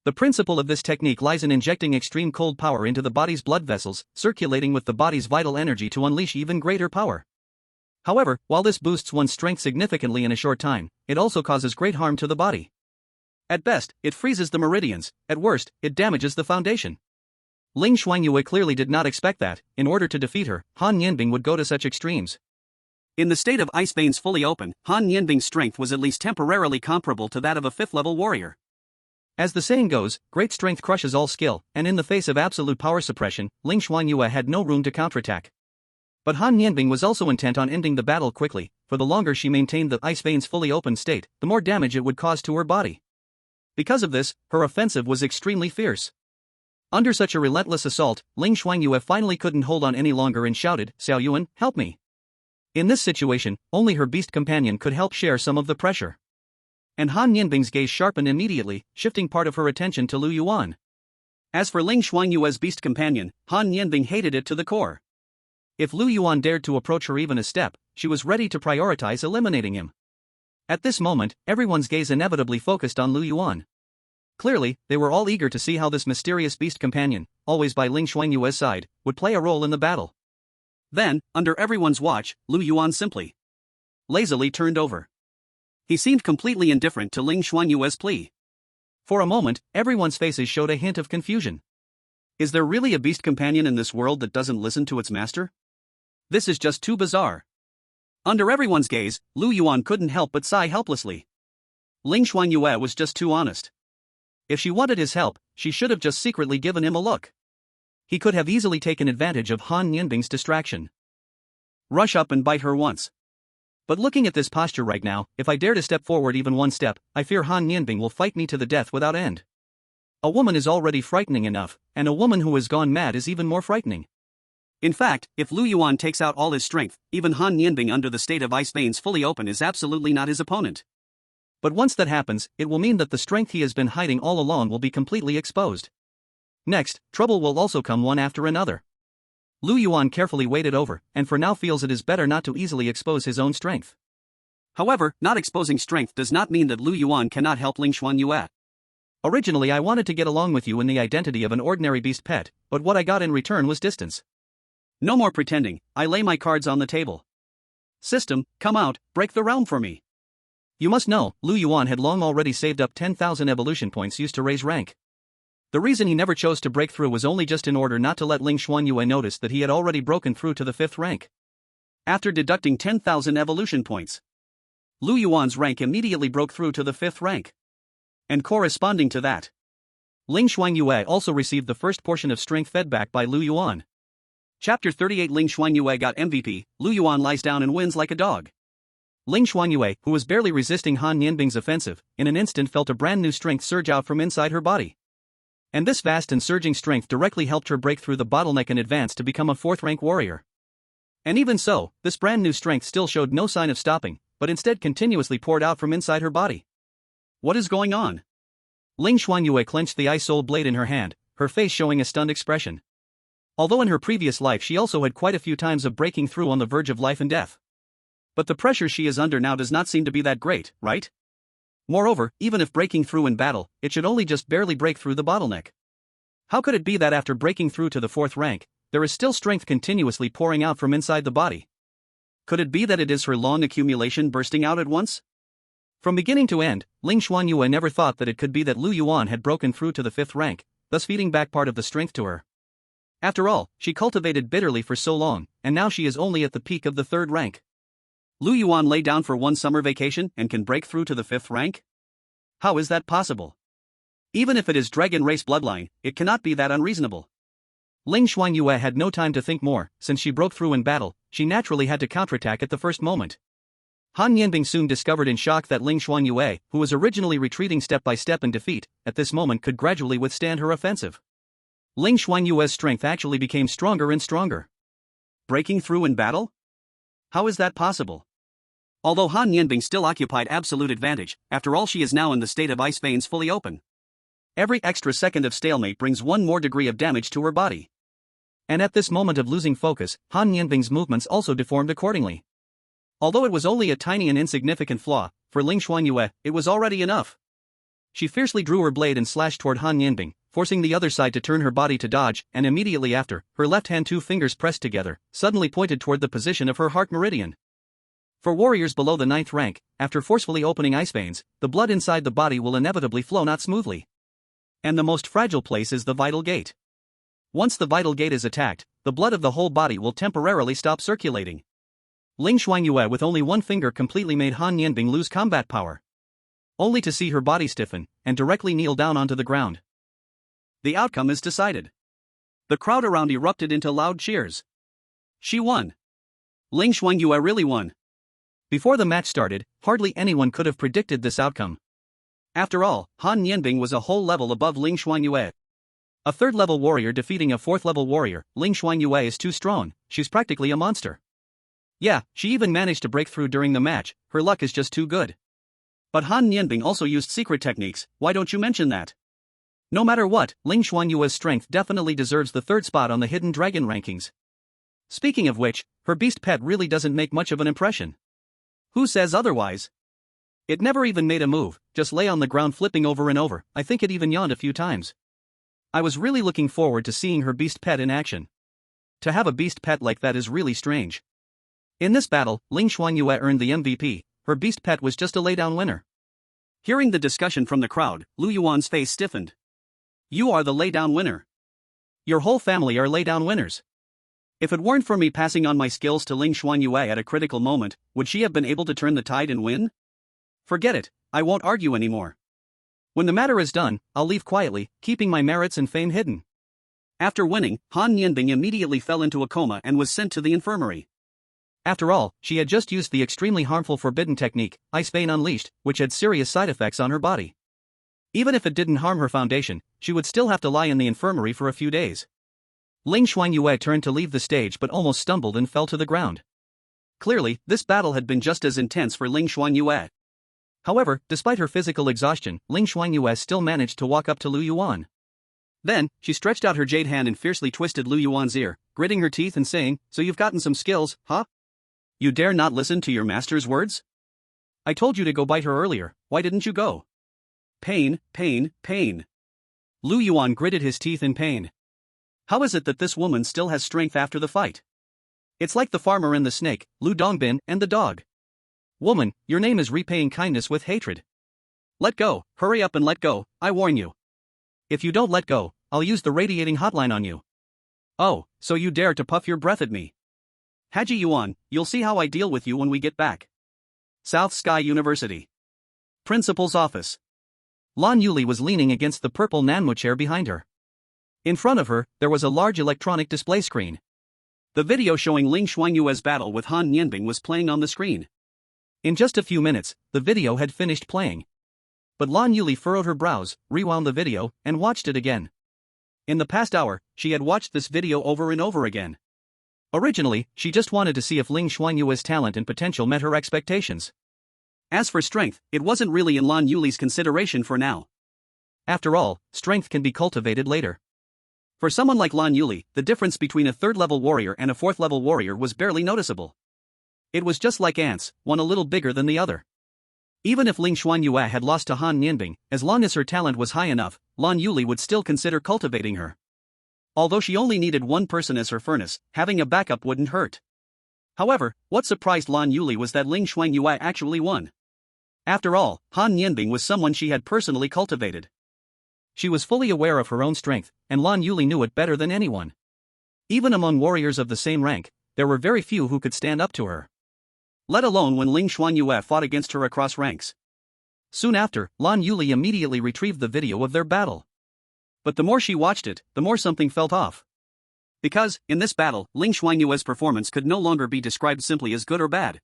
The principle of this technique lies in injecting extreme cold power into the body's blood vessels, circulating with the body's vital energy to unleash even greater power. However, while this boosts one's strength significantly in a short time, it also causes great harm to the body. At best, it freezes the meridians; at worst, it damages the foundation. Ling Shuangyue clearly did not expect that, in order to defeat her, Han Nianbing would go to such extremes. In the state of ice veins fully open, Han Nianbing's strength was at least temporarily comparable to that of a 5th-level warrior. As the saying goes, great strength crushes all skill, and in the face of absolute power suppression, Ling Shuangyue had no room to counterattack. But Han Nianbing was also intent on ending the battle quickly, for the longer she maintained the ice veins fully open state, the more damage it would cause to her body. Because of this, her offensive was extremely fierce. Under such a relentless assault, Ling Shuangyue finally couldn't hold on any longer and shouted, "Xiao Yuan, help me." In this situation, only her beast companion could help share some of the pressure. And Han Nianbing's gaze sharpened immediately, shifting part of her attention to Lu Yuan. As for Ling Shuangyue's beast companion, Han Nianbing hated it to the core. If Lu Yuan dared to approach her even a step, she was ready to prioritize eliminating him. At this moment, everyone's gaze inevitably focused on Lu Yuan. Clearly, they were all eager to see how this mysterious beast companion, always by Ling Shuangyue's side, would play a role in the battle. Then, under everyone's watch, Lu Yuan simply, lazily turned over. He seemed completely indifferent to Ling Shuangyue's plea. For a moment, everyone's faces showed a hint of confusion. Is there really a beast companion in this world that doesn't listen to its master? This is just too bizarre. Under everyone's gaze, Lu Yuan couldn't help but sigh helplessly. Ling Shuangyue was just too honest. If she wanted his help, she should have just secretly given him a look. He could have easily taken advantage of Han Nianbing's distraction. Rush up and bite her once. But looking at this posture right now, if I dare to step forward even one step, I fear Han Nianbing will fight me to the death without end. A woman is already frightening enough, and a woman who has gone mad is even more frightening. In fact, if Lu Yuan takes out all his strength, even Han Nianbing under the state of ice veins fully open is absolutely not his opponent. But once that happens, it will mean that the strength he has been hiding all along will be completely exposed. Next, trouble will also come one after another. Lu Yuan carefully weighed it over, and for now feels it is better not to easily expose his own strength. However, not exposing strength does not mean that Lu Yuan cannot help Ling Shuangyue. Originally I wanted to get along with you in the identity of an ordinary beast pet, but what I got in return was distance. No more pretending, I lay my cards on the table. System, come out, break the realm for me. You must know, Lu Yuan had long already saved up 10,000 evolution points used to raise rank. The reason he never chose to break through was only just in order not to let Ling Shuangyue notice that he had already broken through to the 5th rank. After deducting 10,000 evolution points, Lu Yuan's rank immediately broke through to the 5th rank. And corresponding to that, Ling Shuangyue also received the first portion of strength fed back by Lu Yuan. Chapter 38 Ling Shuangyue got MVP, Lu Yuan lies down and wins like a dog. Ling Shuangyue, who was barely resisting Han Nianbing's offensive, in an instant felt a brand new strength surge out from inside her body. And this vast and surging strength directly helped her break through the bottleneck and advance to become a 4th-rank warrior. And even so, this brand new strength still showed no sign of stopping, but instead continuously poured out from inside her body. What is going on? Ling Shuangyue clenched the ice-soul blade in her hand, her face showing a stunned expression. Although in her previous life she also had quite a few times of breaking through on the verge of life and death. But the pressure she is under now does not seem to be that great, right? Moreover, even if breaking through in battle, it should only just barely break through the bottleneck. How could it be that after breaking through to the 4th rank, there is still strength continuously pouring out from inside the body? Could it be that it is her long accumulation bursting out at once? From beginning to end, Ling Shuangyue never thought that it could be that Lu Yuan had broken through to the 5th rank, thus feeding back part of the strength to her. After all, she cultivated bitterly for so long, and now she is only at the peak of the 3rd rank. Lu Yuan lay down for one summer vacation and can break through to the 5th rank? How is that possible? Even if it is dragon race bloodline, it cannot be that unreasonable. Ling Shuangyue had no time to think more. Since she broke through in battle, she naturally had to counterattack at the first moment. Han Yanbing soon discovered in shock that Ling Shuangyue, who was originally retreating step by step in defeat, at this moment could gradually withstand her offensive. Ling Shuangyue's strength actually became stronger and stronger. Breaking through in battle? How is that possible? Although Han Yanbing still occupied absolute advantage, after all she is now in the state of ice veins fully open. Every extra second of stalemate brings one more degree of damage to her body. And at this moment of losing focus, Han Yanbing's movements also deformed accordingly. Although it was only a tiny and insignificant flaw, for Ling Shuangyue, it was already enough. She fiercely drew her blade and slashed toward Han Yanbing, forcing the other side to turn her body to dodge, and immediately after, her left hand 2 fingers pressed together, suddenly pointed toward the position of her heart meridian. For warriors below the 9th rank, after forcefully opening ice veins, the blood inside the body will inevitably flow not smoothly. And the most fragile place is the vital gate. Once the vital gate is attacked, the blood of the whole body will temporarily stop circulating. Ling Shuangyue with only one finger completely made Han Yanbing lose combat power. Only to see her body stiffen, and directly kneel down onto the ground. The outcome is decided. The crowd around erupted into loud cheers. She won. Ling Shuangyue really won. Before the match started, hardly anyone could have predicted this outcome. After all, Han Yanbing was a whole level above Ling Shuangyue. A 3rd-level warrior defeating a 4th-level warrior. Ling Shuangyue is too strong, she's practically a monster. Yeah, she even managed to break through during the match, her luck is just too good. But Han Yanbing also used secret techniques, why don't you mention that? No matter what, Ling Shuangyue's strength definitely deserves the 3rd spot on the hidden dragon rankings. Speaking of which, her beast pet really doesn't make much of an impression. Who says otherwise? It never even made a move, just lay on the ground flipping over and over. I think it even yawned a few times. I was really looking forward to seeing her beast pet in action. To have a beast pet like that is really strange. In this battle, Ling Shuangyue earned the MVP, her beast pet was just a laydown winner. Hearing the discussion from the crowd, Lu Yuan's face stiffened. You are the laydown winner. Your whole family are laydown winners. If it weren't for me passing on my skills to Ling Shuangyue at a critical moment, would she have been able to turn the tide and win? Forget it, I won't argue anymore. When the matter is done, I'll leave quietly, keeping my merits and fame hidden. After winning, Han Yanbing immediately fell into a coma and was sent to the infirmary. After all, she had just used the extremely harmful forbidden technique, Ice Vein Unleashed, which had serious side effects on her body. Even if it didn't harm her foundation, she would still have to lie in the infirmary for a few days. Ling Shuangyue turned to leave the stage but almost stumbled and fell to the ground. Clearly, this battle had been just as intense for Ling Shuangyue. However, despite her physical exhaustion, Ling Shuangyue still managed to walk up to Lu Yuan. Then, she stretched out her jade hand and fiercely twisted Lu Yuan's ear, gritting her teeth and saying, "So you've gotten some skills, huh? You dare not listen to your master's words? I told you to go bite her earlier, why didn't you go?" Pain, pain, pain. Lu Yuan gritted his teeth in pain. How is it that this woman still has strength after the fight? It's like the farmer and the snake, Lu Dongbin and the dog. Woman, your name is repaying kindness with hatred. Let go, hurry up and let go, I warn you. If you don't let go, I'll use the radiating hotline on you. Oh, so you dare to puff your breath at me. Haji Yuan, you'll see how I deal with you when we get back. South Sky University. Principal's office. Lan Yuli was leaning against the purple Nanmo chair behind her. In front of her, there was a large electronic display screen. The video showing Ling Shuangyue's battle with Han Yanbing was playing on the screen. In just a few minutes, the video had finished playing. But Lan Yuli furrowed her brows, rewound the video, and watched it again. In the past hour, she had watched this video over and over again. Originally, she just wanted to see if Ling Shuangyue's talent and potential met her expectations. As for strength, it wasn't really in Lan Yuli's consideration for now. After all, strength can be cultivated later. For someone like Lan Yuli, the difference between a third-level warrior and a fourth-level warrior was barely noticeable. It was just like ants, one a little bigger than the other. Even if Ling Shuangyue had lost to Han Nianbing, as long as her talent was high enough, Lan Yuli would still consider cultivating her. Although she only needed one person as her furnace, having a backup wouldn't hurt. However, what surprised Lan Yuli was that Ling Shuangyue actually won. After all, Han Nianbing was someone she had personally cultivated. She was fully aware of her own strength, and Lan Yuli knew it better than anyone. Even among warriors of the same rank, there were very few who could stand up to her. Let alone when Ling Shuangyue fought against her across ranks. Soon after, Lan Yuli immediately retrieved the video of their battle. But the more she watched it, the more something felt off. Because, in this battle, Ling Shuangyue's performance could no longer be described simply as good or bad.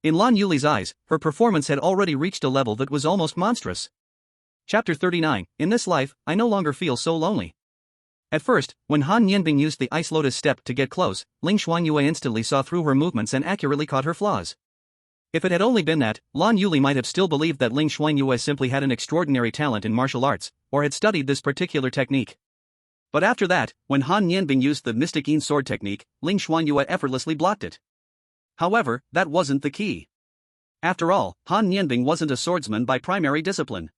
In Lan Yuli's eyes, her performance had already reached a level that was almost monstrous. Chapter 39, In this life, I no longer feel so lonely. At first, when Han Nianbing used the Ice Lotus step to get close, Ling Shuangyue instantly saw through her movements and accurately caught her flaws. If it had only been that, Lan Yuli might have still believed that Ling Shuangyue simply had an extraordinary talent in martial arts, or had studied this particular technique. But after that, when Han Nianbing used the Mystic Yin sword technique, Ling Shuangyue effortlessly blocked it. However, that wasn't the key. After all, Han Nianbing wasn't a swordsman by primary discipline.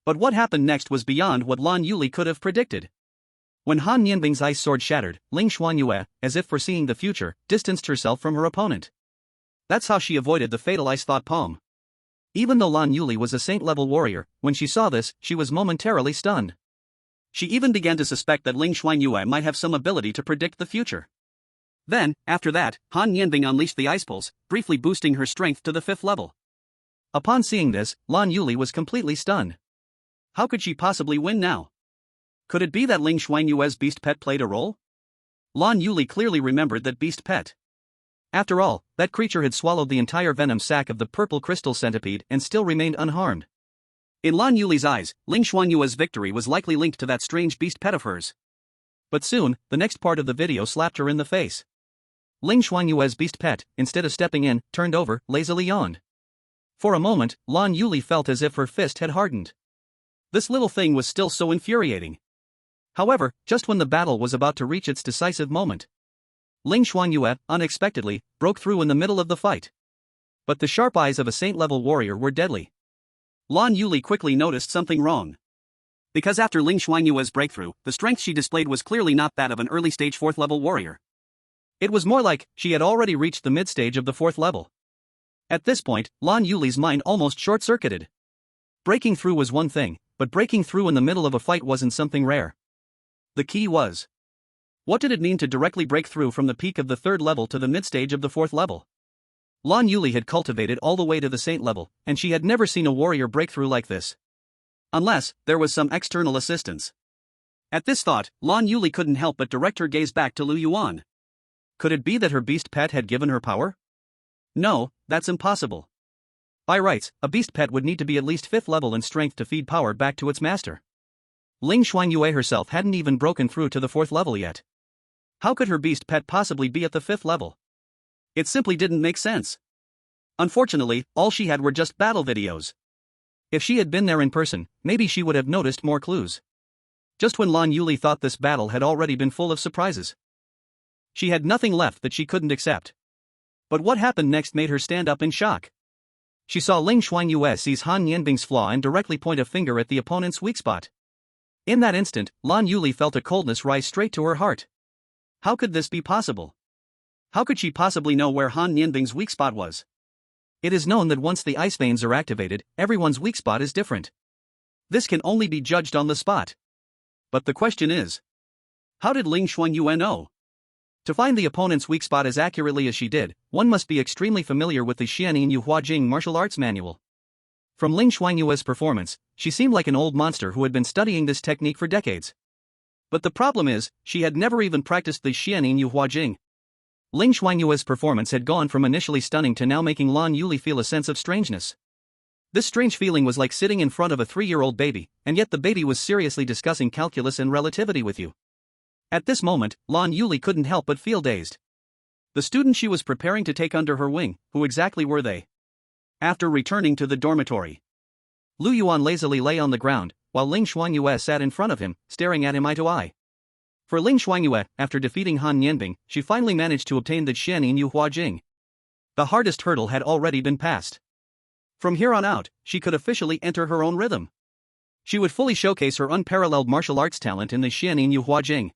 But what happened next was beyond what Lan Yuli could have predicted. When Han Nianbing's ice sword shattered, Ling Shuangyue, as if foreseeing the future, distanced herself from her opponent. That's how she avoided the fatal ice thought palm. Even though Lan Yuli was a saint-level warrior, when she saw this, she was momentarily stunned. She even began to suspect that Ling Shuangyue might have some ability to predict the future. Then, after that, Han Nianbing unleashed the ice pulse, briefly boosting her strength to the 5th level. Upon seeing this, Lan Yuli was completely stunned. How could she possibly win now? Could it be that Ling Shuangyue's beast pet played a role? Lan Yuli clearly remembered that beast pet. After all, that creature had swallowed the entire venom sac of the purple crystal centipede and still remained unharmed. In Lan Yuli's eyes, Ling Shuangyue's victory was likely linked to that strange beast pet of hers. But soon, the next part of the video slapped her in the face. Ling Shuangyue's beast pet, instead of stepping in, turned over, lazily yawned. For a moment, Lan Yuli felt as if her fist had hardened. This little thing was still so infuriating. However, just when the battle was about to reach its decisive moment, Ling Shuangyue, unexpectedly, broke through in the middle of the fight. But the sharp eyes of a saint-level warrior were deadly. Lan Yuli quickly noticed something wrong. Because after Ling Shuangyue's breakthrough, the strength she displayed was clearly not that of an early-stage 4th-level warrior. It was more like she had already reached the mid-stage of the 4th level. At this point, Lan Yuli's mind almost short-circuited. Breaking through was one thing, but breaking through in the middle of a fight wasn't something rare. The key was, what did it mean to directly break through from the peak of the 3rd level to the mid-stage of the 4th level? Lan Yuli had cultivated all the way to the saint level, and she had never seen a warrior breakthrough like this. Unless, there was some external assistance. At this thought, Lan Yuli couldn't help but direct her gaze back to Lu Yuan. Could it be that her beast pet had given her power? No, that's impossible. By rights, a beast pet would need to be at least 5th level in strength to feed power back to its master. Ling Shuangyue herself hadn't even broken through to the 4th level yet. How could her beast pet possibly be at the 5th level? It simply didn't make sense. Unfortunately, all she had were just battle videos. If she had been there in person, maybe she would have noticed more clues. Just when Lan Yuli thought this battle had already been full of surprises, she had nothing left that she couldn't accept. But what happened next made her stand up in shock. She saw Ling Shuangyue seize Han Nianbing's flaw and directly point a finger at the opponent's weak spot. In that instant, Lan Yuli felt a coldness rise straight to her heart. How could this be possible? How could she possibly know where Han Nianbing's weak spot was? It is known that once the ice veins are activated, everyone's weak spot is different. This can only be judged on the spot. But the question is, how did Ling Shuangyue know? To find the opponent's weak spot as accurately as she did, one must be extremely familiar with the Xianyin Yu Huajing martial arts manual. From Ling Shuangyue's performance, she seemed like an old monster who had been studying this technique for decades. But the problem is, she had never even practiced the Xianyin Yu Huajing. Ling Shuangyue's performance had gone from initially stunning to now making Lan Yuli feel a sense of strangeness. This strange feeling was like sitting in front of a 3-year-old baby, and yet the baby was seriously discussing calculus and relativity with you. At this moment, Lan Yuli couldn't help but feel dazed. The students she was preparing to take under her wing, who exactly were they? After returning to the dormitory, Lu Yuan lazily lay on the ground, while Ling Shuangyue sat in front of him, staring at him eye to eye. For Ling Shuangyue, after defeating Han Nianbing, she finally managed to obtain the Xianyin Yu Hua Jing. The hardest hurdle had already been passed. From here on out, she could officially enter her own rhythm. She would fully showcase her unparalleled martial arts talent in the Xianyin Yu Hua Jing.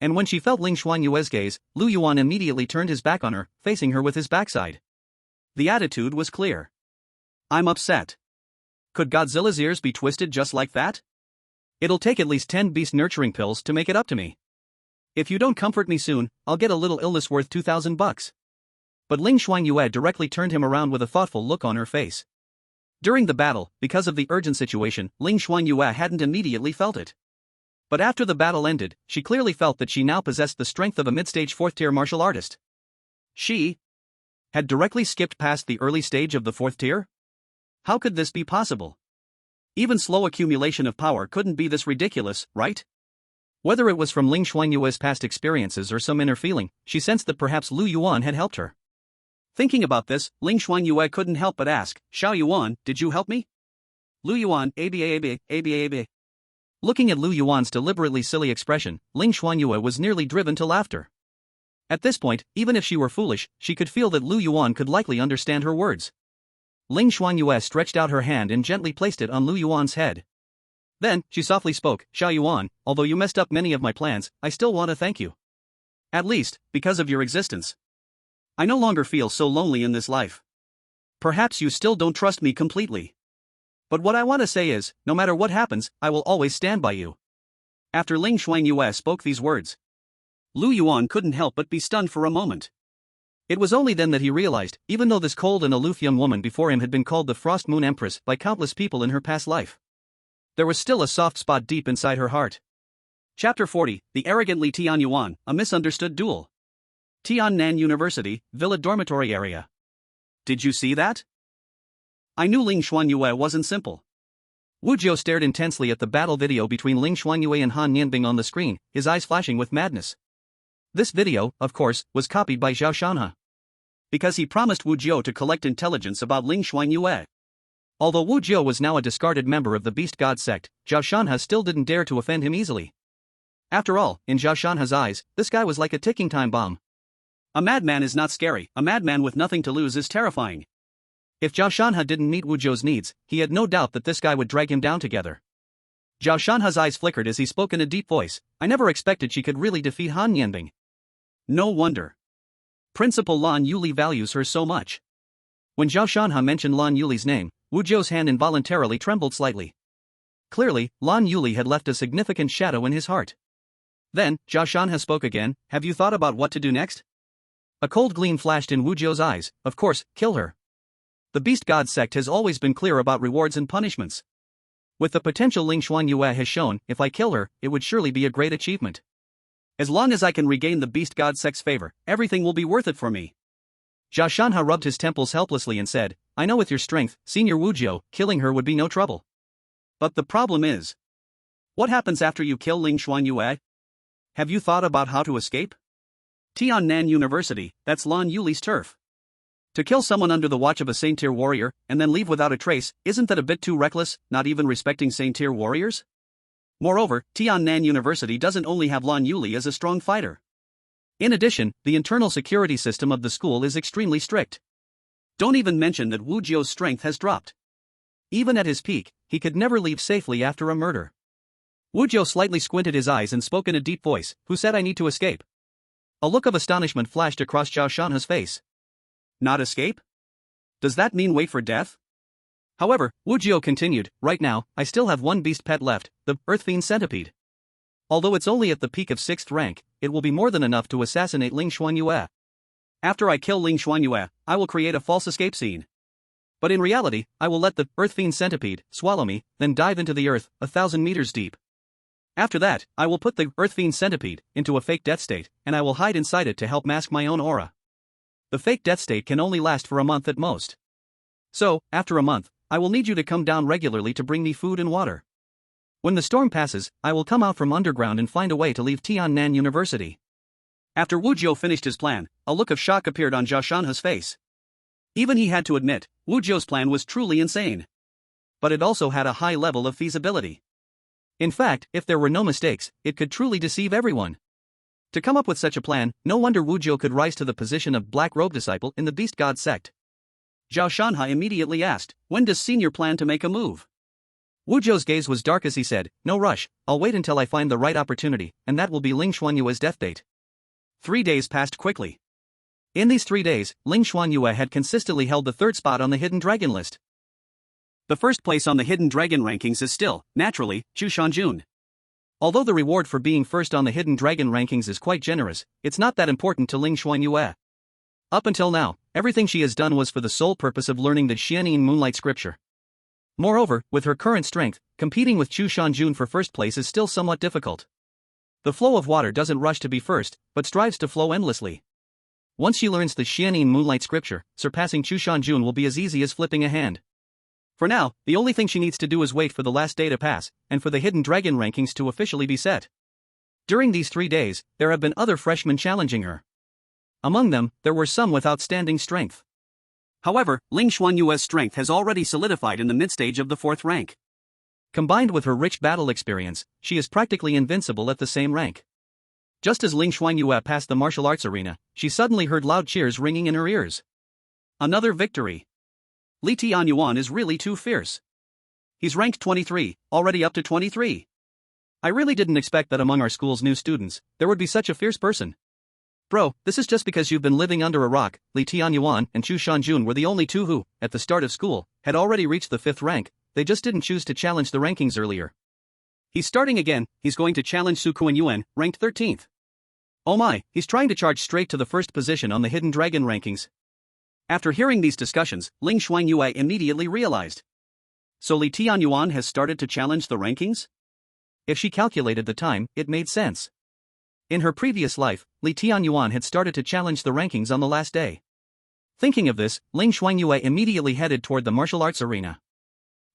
And when she felt Ling Shuangyue's gaze, Lu Yuan immediately turned his back on her, facing her with his backside. The attitude was clear. I'm upset. Could Godzilla's ears be twisted just like that? It'll take at least 10 beast nurturing pills to make it up to me. If you don't comfort me soon, I'll get a little illness worth 2,000 bucks. But Ling Shuangyue directly turned him around with a thoughtful look on her face. During the battle, because of the urgent situation, Ling Shuangyue hadn't immediately felt it. But after the battle ended, she clearly felt that she now possessed the strength of a mid-stage 4th-tier martial artist. She had directly skipped past the early stage of the 4th tier? How could this be possible? Even slow accumulation of power couldn't be this ridiculous, right? Whether it was from Ling Shuangyue's past experiences or some inner feeling, she sensed that perhaps Lu Yuan had helped her. Thinking about this, Ling Shuangyue couldn't help but ask, Xiao Yuan, did you help me? Lu Yuan, aba. Looking at Lu Yuan's deliberately silly expression, Ling Shuangyue was nearly driven to laughter. At this point, even if she were foolish, she could feel that Lu Yuan could likely understand her words. Ling Shuangyue stretched out her hand and gently placed it on Lu Yuan's head. Then, she softly spoke, Xiao Yuan, although you messed up many of my plans, I still want to thank you. At least, because of your existence. I no longer feel so lonely in this life. Perhaps you still don't trust me completely. But what I want to say is, no matter what happens, I will always stand by you. After Ling Shuangyue spoke these words, Lu Yuan couldn't help but be stunned for a moment. It was only then that he realized, even though this cold and aloof young woman before him had been called the Frost Moon Empress by countless people in her past life, there was still a soft spot deep inside her heart. Chapter 40, The Arrogant Li Tian Yuan, A Misunderstood Duel. Tiannan University, Villa Dormitory Area. Did you see that? I knew Ling Shuangyue wasn't simple. Wu Jiu stared intensely at the battle video between Ling Shuangyue and Han Nianbing on the screen, his eyes flashing with madness. This video, of course, was copied by Zhao Shanhe. Because he promised Wu Jiu to collect intelligence about Ling Shuangyue. Although Wu Jiu was now a discarded member of the Beast God sect, Zhao Shanhe still didn't dare to offend him easily. After all, in Zhao Shanhe's eyes, this guy was like a ticking time bomb. A madman is not scary, a madman with nothing to lose is terrifying. If Zhao Shanhe didn't meet Wu Jiu's needs, he had no doubt that this guy would drag him down together. Zhao Shanhe's eyes flickered as he spoke in a deep voice, I never expected she could really defeat Han Nianbing. No wonder. Principal Lan Yuli values her so much. When Zhao Shanhe mentioned Lan Yuli's name, Wu Jiu's hand involuntarily trembled slightly. Clearly, Lan Yuli had left a significant shadow in his heart. Then, Zhao Shanhe spoke again, have you thought about what to do next? A cold gleam flashed in Wu Jiu's eyes, of course, kill her. The Beast God sect has always been clear about rewards and punishments. With the potential Ling Shuangyue has shown, if I kill her, it would surely be a great achievement. As long as I can regain the Beast God sect's favor, everything will be worth it for me. Zhao Shanhe rubbed his temples helplessly and said, I know with your strength, Senior Wu Jiu, killing her would be no trouble. But the problem is, what happens after you kill Ling Shuangyue? Have you thought about how to escape? Tiannan University, that's Lan Yuli's turf. To kill someone under the watch of a Saint-tier warrior, and then leave without a trace, isn't that a bit too reckless, not even respecting Saint-tier warriors? Moreover, Tiannan University doesn't only have Lan Yuli as a strong fighter. In addition, the internal security system of the school is extremely strict. Don't even mention that Wu Jiu's strength has dropped. Even at his peak, he could never leave safely after a murder. Wu Jiu slightly squinted his eyes and spoke in a deep voice, who said I need to escape? A look of astonishment flashed across Zhao Shanhe's face. Not escape? Does that mean wait for death? However, Wu Jiu continued, right now, I still have one beast pet left, the Earth Fiend Centipede. Although it's only at the peak of 6th rank, it will be more than enough to assassinate Ling Shuangyue. After I kill Ling Shuangyue, I will create a false escape scene. But in reality, I will let the Earth Fiend Centipede swallow me, then dive into the earth, 1,000 meters deep. After that, I will put the Earth Fiend Centipede into a fake death state, and I will hide inside it to help mask my own aura. The fake death state can only last for a month at most. So, after a month, I will need you to come down regularly to bring me food and water. When the storm passes, I will come out from underground and find a way to leave Tiannan University. After Wu Jiu finished his plan, a look of shock appeared on Zhao Shanhe's face. Even he had to admit, Wu Jiu's plan was truly insane. But it also had a high level of feasibility. In fact, if there were no mistakes, it could truly deceive everyone. To come up with such a plan, no wonder Wu Jiu could rise to the position of Black Robe Disciple in the Beast God sect. Zhao Shanhai immediately asked, "When does Senior plan to make a move?" Wu Jiu's gaze was dark as he said, "No rush, I'll wait until I find the right opportunity, and that will be Ling Shuangyue's death date." 3 days passed quickly. In these 3 days, Ling Shuangyue had consistently held the third spot on the Hidden Dragon list. The first place on the Hidden Dragon rankings is still, naturally, Chu Shanjun. Although the reward for being first on the Hidden Dragon rankings is quite generous, it's not that important to Ling Shuangyue. Up until now, everything she has done was for the sole purpose of learning the Xianyin Moonlight Scripture. Moreover, with her current strength, competing with Chu Shanjun for first place is still somewhat difficult. The flow of water doesn't rush to be first, but strives to flow endlessly. Once she learns the Xianyin Moonlight Scripture, surpassing Chu Shanjun will be as easy as flipping a hand. For now, the only thing she needs to do is wait for the last day to pass, and for the Hidden Dragon rankings to officially be set. During these 3 days, there have been other freshmen challenging her. Among them, there were some with outstanding strength. However, Ling Shuangyue's strength has already solidified in the mid-stage of the 4th rank. Combined with her rich battle experience, she is practically invincible at the same rank. Just as Ling Shuangyue passed the martial arts arena, she suddenly heard loud cheers ringing in her ears. Another victory. Li Tianyuan is really too fierce. He's ranked 23, already up to 23. I really didn't expect that among our school's new students, there would be such a fierce person. Bro, this is just because you've been living under a rock. Li Tianyuan and Chu Shanjun were the only two who, at the start of school, had already reached the 5th rank, they just didn't choose to challenge the rankings earlier. He's starting again, he's going to challenge Su Kuan-Yuan, ranked 13th. Oh my, he's trying to charge straight to the first position on the Hidden Dragon rankings. After hearing these discussions, Ling Shuangyue immediately realized. So Li Tianyuan has started to challenge the rankings? If she calculated the time, it made sense. In her previous life, Li Tianyuan had started to challenge the rankings on the last day. Thinking of this, Ling Shuangyue immediately headed toward the martial arts arena.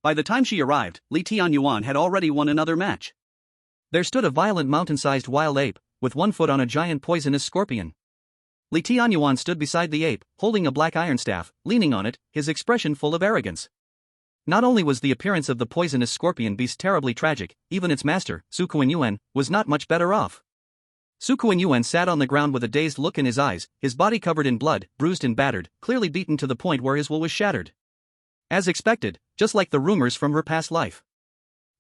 By the time she arrived, Li Tianyuan had already won another match. There stood a violent mountain-sized wild ape, with one foot on a giant poisonous scorpion. Li Tianyuan stood beside the ape, holding a black iron staff, leaning on it, his expression full of arrogance. Not only was the appearance of the poisonous scorpion beast terribly tragic, even its master, Su Kuan-Yuan, was not much better off. Su Kuan-Yuan sat on the ground with a dazed look in his eyes, his body covered in blood, bruised and battered, clearly beaten to the point where his will was shattered. As expected, just like the rumors from her past life.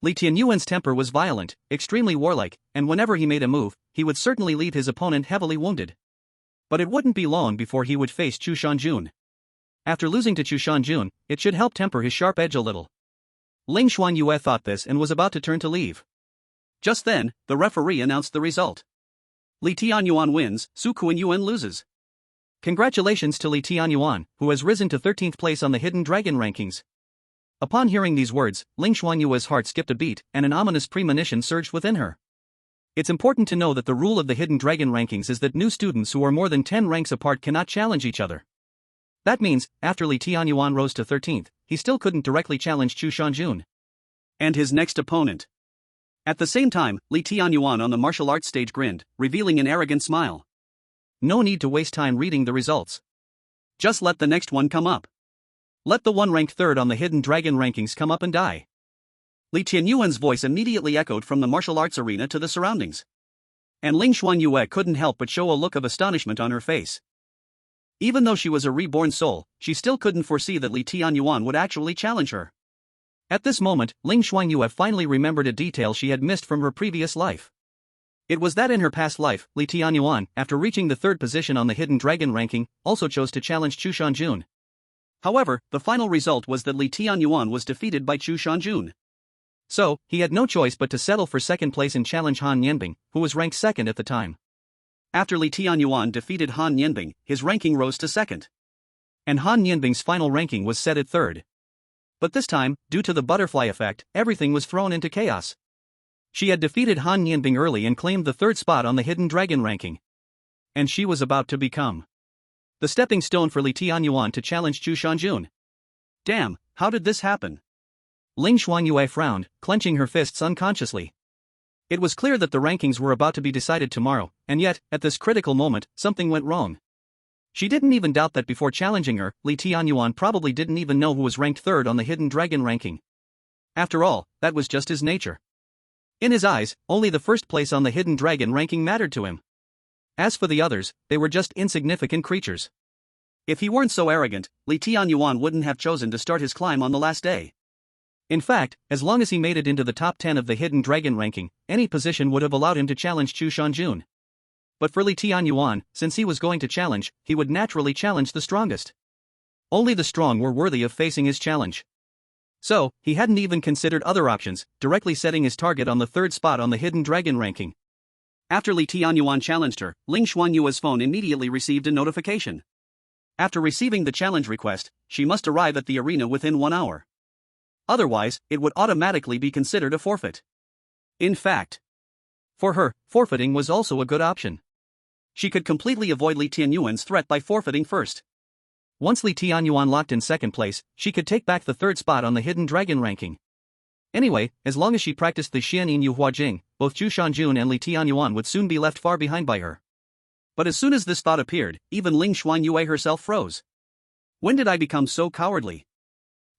Li Tianyuan's temper was violent, extremely warlike, and whenever he made a move, he would certainly leave his opponent heavily wounded. But it wouldn't be long before he would face Chu Shanjun. After losing to Chu Shanjun, it should help temper his sharp edge a little. Ling Shuangyue thought this and was about to turn to leave. Just then, the referee announced the result. Li Tianyuan wins, Su Kuan-Yuan loses. Congratulations to Li Tianyuan, who has risen to 13th place on the Hidden Dragon rankings. Upon hearing these words, Ling Shuangyue's heart skipped a beat, and an ominous premonition surged within her. It's important to know that the rule of the Hidden Dragon rankings is that new students who are more than 10 ranks apart cannot challenge each other. That means, after Li Tianyuan rose to 13th, he still couldn't directly challenge Chu Shanjun and his next opponent. At the same time, Li Tianyuan on the martial arts stage grinned, revealing an arrogant smile. No need to waste time reading the results. Just let the next one come up. Let the one ranked 3rd on the Hidden Dragon rankings come up and die. Li Tianyuan's voice immediately echoed from the martial arts arena to the surroundings. And Ling Shuangyue couldn't help but show a look of astonishment on her face. Even though she was a reborn soul, she still couldn't foresee that Li Tianyuan would actually challenge her. At this moment, Ling Shuangyue finally remembered a detail she had missed from her previous life. It was that in her past life, Li Tianyuan, after reaching the 3rd position on the Hidden Dragon ranking, also chose to challenge Chu Shanjun. However, the final result was that Li Tianyuan was defeated by Chu Shanjun. So, he had no choice but to settle for 2nd place and challenge Han Yanbing, who was ranked 2nd at the time. After Li Tianyuan defeated Han Yanbing, his ranking rose to 2nd. And Han Yanbing's final ranking was set at 3rd. But this time, due to the butterfly effect, everything was thrown into chaos. She had defeated Han Yanbing early and claimed the 3rd spot on the Hidden Dragon ranking. And she was about to become the stepping stone for Li Tianyuan to challenge Chu Shanjun. Damn, how did this happen? Ling Shuangyue frowned, clenching her fists unconsciously. It was clear that the rankings were about to be decided tomorrow, and yet, at this critical moment, something went wrong. She didn't even doubt that before challenging her, Li Tianyuan probably didn't even know who was ranked 3rd on the Hidden Dragon ranking. After all, that was just his nature. In his eyes, only the first place on the hidden dragon ranking mattered to him. As for the others, they were just insignificant creatures. If he weren't so arrogant, Li Tianyuan wouldn't have chosen to start his climb on the last day. In fact, as long as he made it into the top 10 of the hidden dragon ranking, any position would have allowed him to challenge Chu Shanjun. But for Li Tianyuan, since he was going to challenge, he would naturally challenge the strongest. Only the strong were worthy of facing his challenge. So, he hadn't even considered other options, directly setting his target on the third spot on the hidden dragon ranking. After Li Tianyuan challenged her, Ling Shuangyue's phone immediately received a notification. After receiving the challenge request, she must arrive at the arena within 1 hour. Otherwise, it would automatically be considered a forfeit. In fact, for her, forfeiting was also a good option. She could completely avoid Li Tianyuan's threat by forfeiting first. Once Li Tianyuan locked in second place, she could take back the third spot on the hidden dragon ranking. Anyway, as long as she practiced the Xianyin Yu Huajing, both Chu Shanjun and Li Tianyuan would soon be left far behind by her. But as soon as this thought appeared, even Ling Shuangyue herself froze. When did I become so cowardly?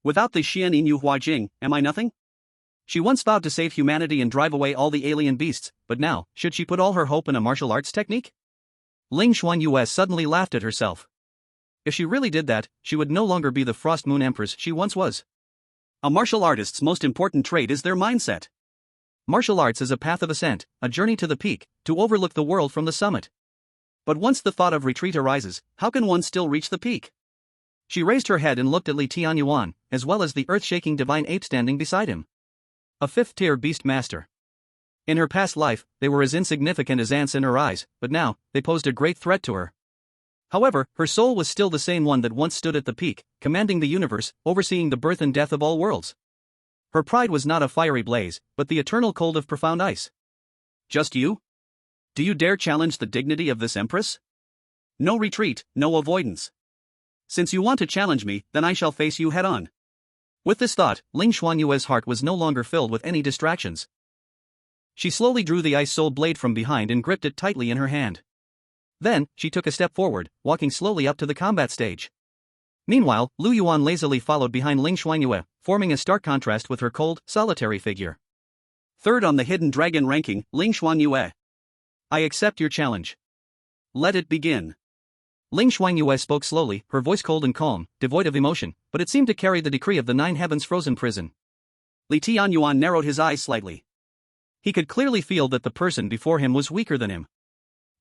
Without the Xianyin Yu Huajing, am I nothing? She once vowed to save humanity and drive away all the alien beasts, but now, should she put all her hope in a martial arts technique? Ling Shuangyue suddenly laughed at herself. If she really did that, she would no longer be the Frost Moon Empress she once was. A martial artist's most important trait is their mindset. Martial arts is a path of ascent, a journey to the peak, to overlook the world from the summit. But once the thought of retreat arises, how can one still reach the peak? She raised her head and looked at Li Tianyuan, as well as the earth-shaking divine ape standing beside him. A fifth-tier beast master. In her past life, they were as insignificant as ants in her eyes, but now, they posed a great threat to her. However, her soul was still the same one that once stood at the peak, commanding the universe, overseeing the birth and death of all worlds. Her pride was not a fiery blaze, but the eternal cold of profound ice. Just you? Do you dare challenge the dignity of this empress? No retreat, no avoidance. Since you want to challenge me, then I shall face you head-on. With this thought, Ling Shuangyue's heart was no longer filled with any distractions. She slowly drew the ice soul blade from behind and gripped it tightly in her hand. Then, she took a step forward, walking slowly up to the combat stage. Meanwhile, Lu Yuan lazily followed behind Ling Shuangyue, forming a stark contrast with her cold, solitary figure. Third on the hidden dragon ranking, Ling Shuangyue. I accept your challenge. Let it begin. Ling Shuangyue spoke slowly, her voice cold and calm, devoid of emotion, but it seemed to carry the decree of the 9 heavens frozen prison. Li Tianyuan narrowed his eyes slightly. He could clearly feel that the person before him was weaker than him.